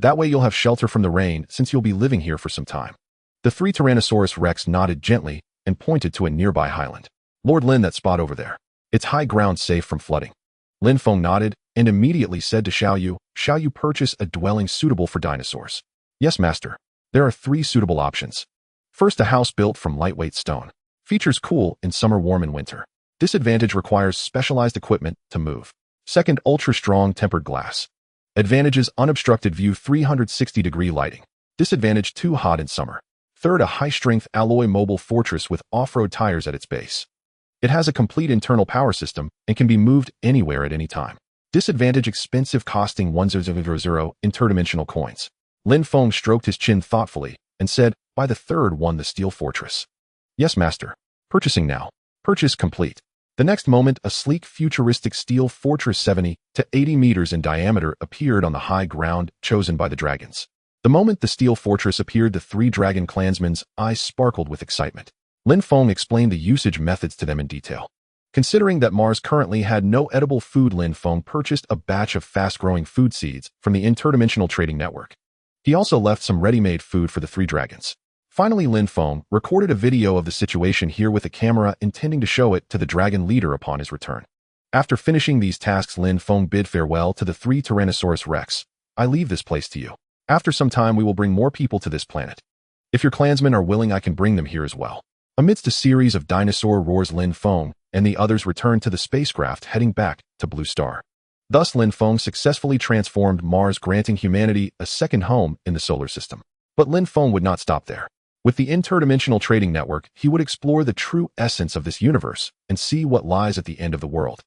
That way you'll have shelter from the rain since you'll be living here for some time." The 3 Tyrannosaurus Rex nodded gently and pointed to a nearby highland. "Lord Lin, that spot over there. It's high ground safe from flooding." Lin Feng nodded and immediately said to Shall you purchase a dwelling suitable for dinosaurs?" "Yes, master. There are 3 suitable options. First, a house built from lightweight stone. Features cool in summer, warm in winter. Disadvantage requires specialized equipment to move. Second, ultra-strong tempered glass. Advantages unobstructed view 360-degree lighting. Disadvantage too hot in summer. Third, a high-strength alloy mobile fortress with off-road tires at its base. It has a complete internal power system and can be moved anywhere at any time. Disadvantage expensive, costing 1,000 interdimensional coins. Lin Feng stroked his chin thoughtfully and said, "By the third one, the steel fortress." "Yes, master. Purchasing now." Purchase complete. The next moment, a sleek, futuristic steel fortress 70 to 80 meters in diameter appeared on the high ground chosen by the dragons. The moment the steel fortress appeared, the 3 dragon clansmen's eyes sparkled with excitement. Lin Feng explained the usage methods to them in detail. Considering that Mars currently had no edible food, Lin Feng purchased a batch of fast-growing food seeds from the interdimensional trading network. He also left some ready-made food for the 3 dragons. Finally, Lin Feng recorded a video of the situation here with a camera, intending to show it to the dragon leader upon his return. After finishing these tasks, Lin Feng bid farewell to the 3 Tyrannosaurus Rex. "I leave this place to you. After some time, we will bring more people to this planet. If your clansmen are willing, I can bring them here as well." Amidst a series of dinosaur roars, Lin Feng and the others returned to the spacecraft, heading back to Blue Star. Thus, Lin Feng successfully transformed Mars, granting humanity a second home in the solar system. But Lin Feng would not stop there. With the interdimensional trading network, he would explore the true essence of this universe and see what lies at the end of the world.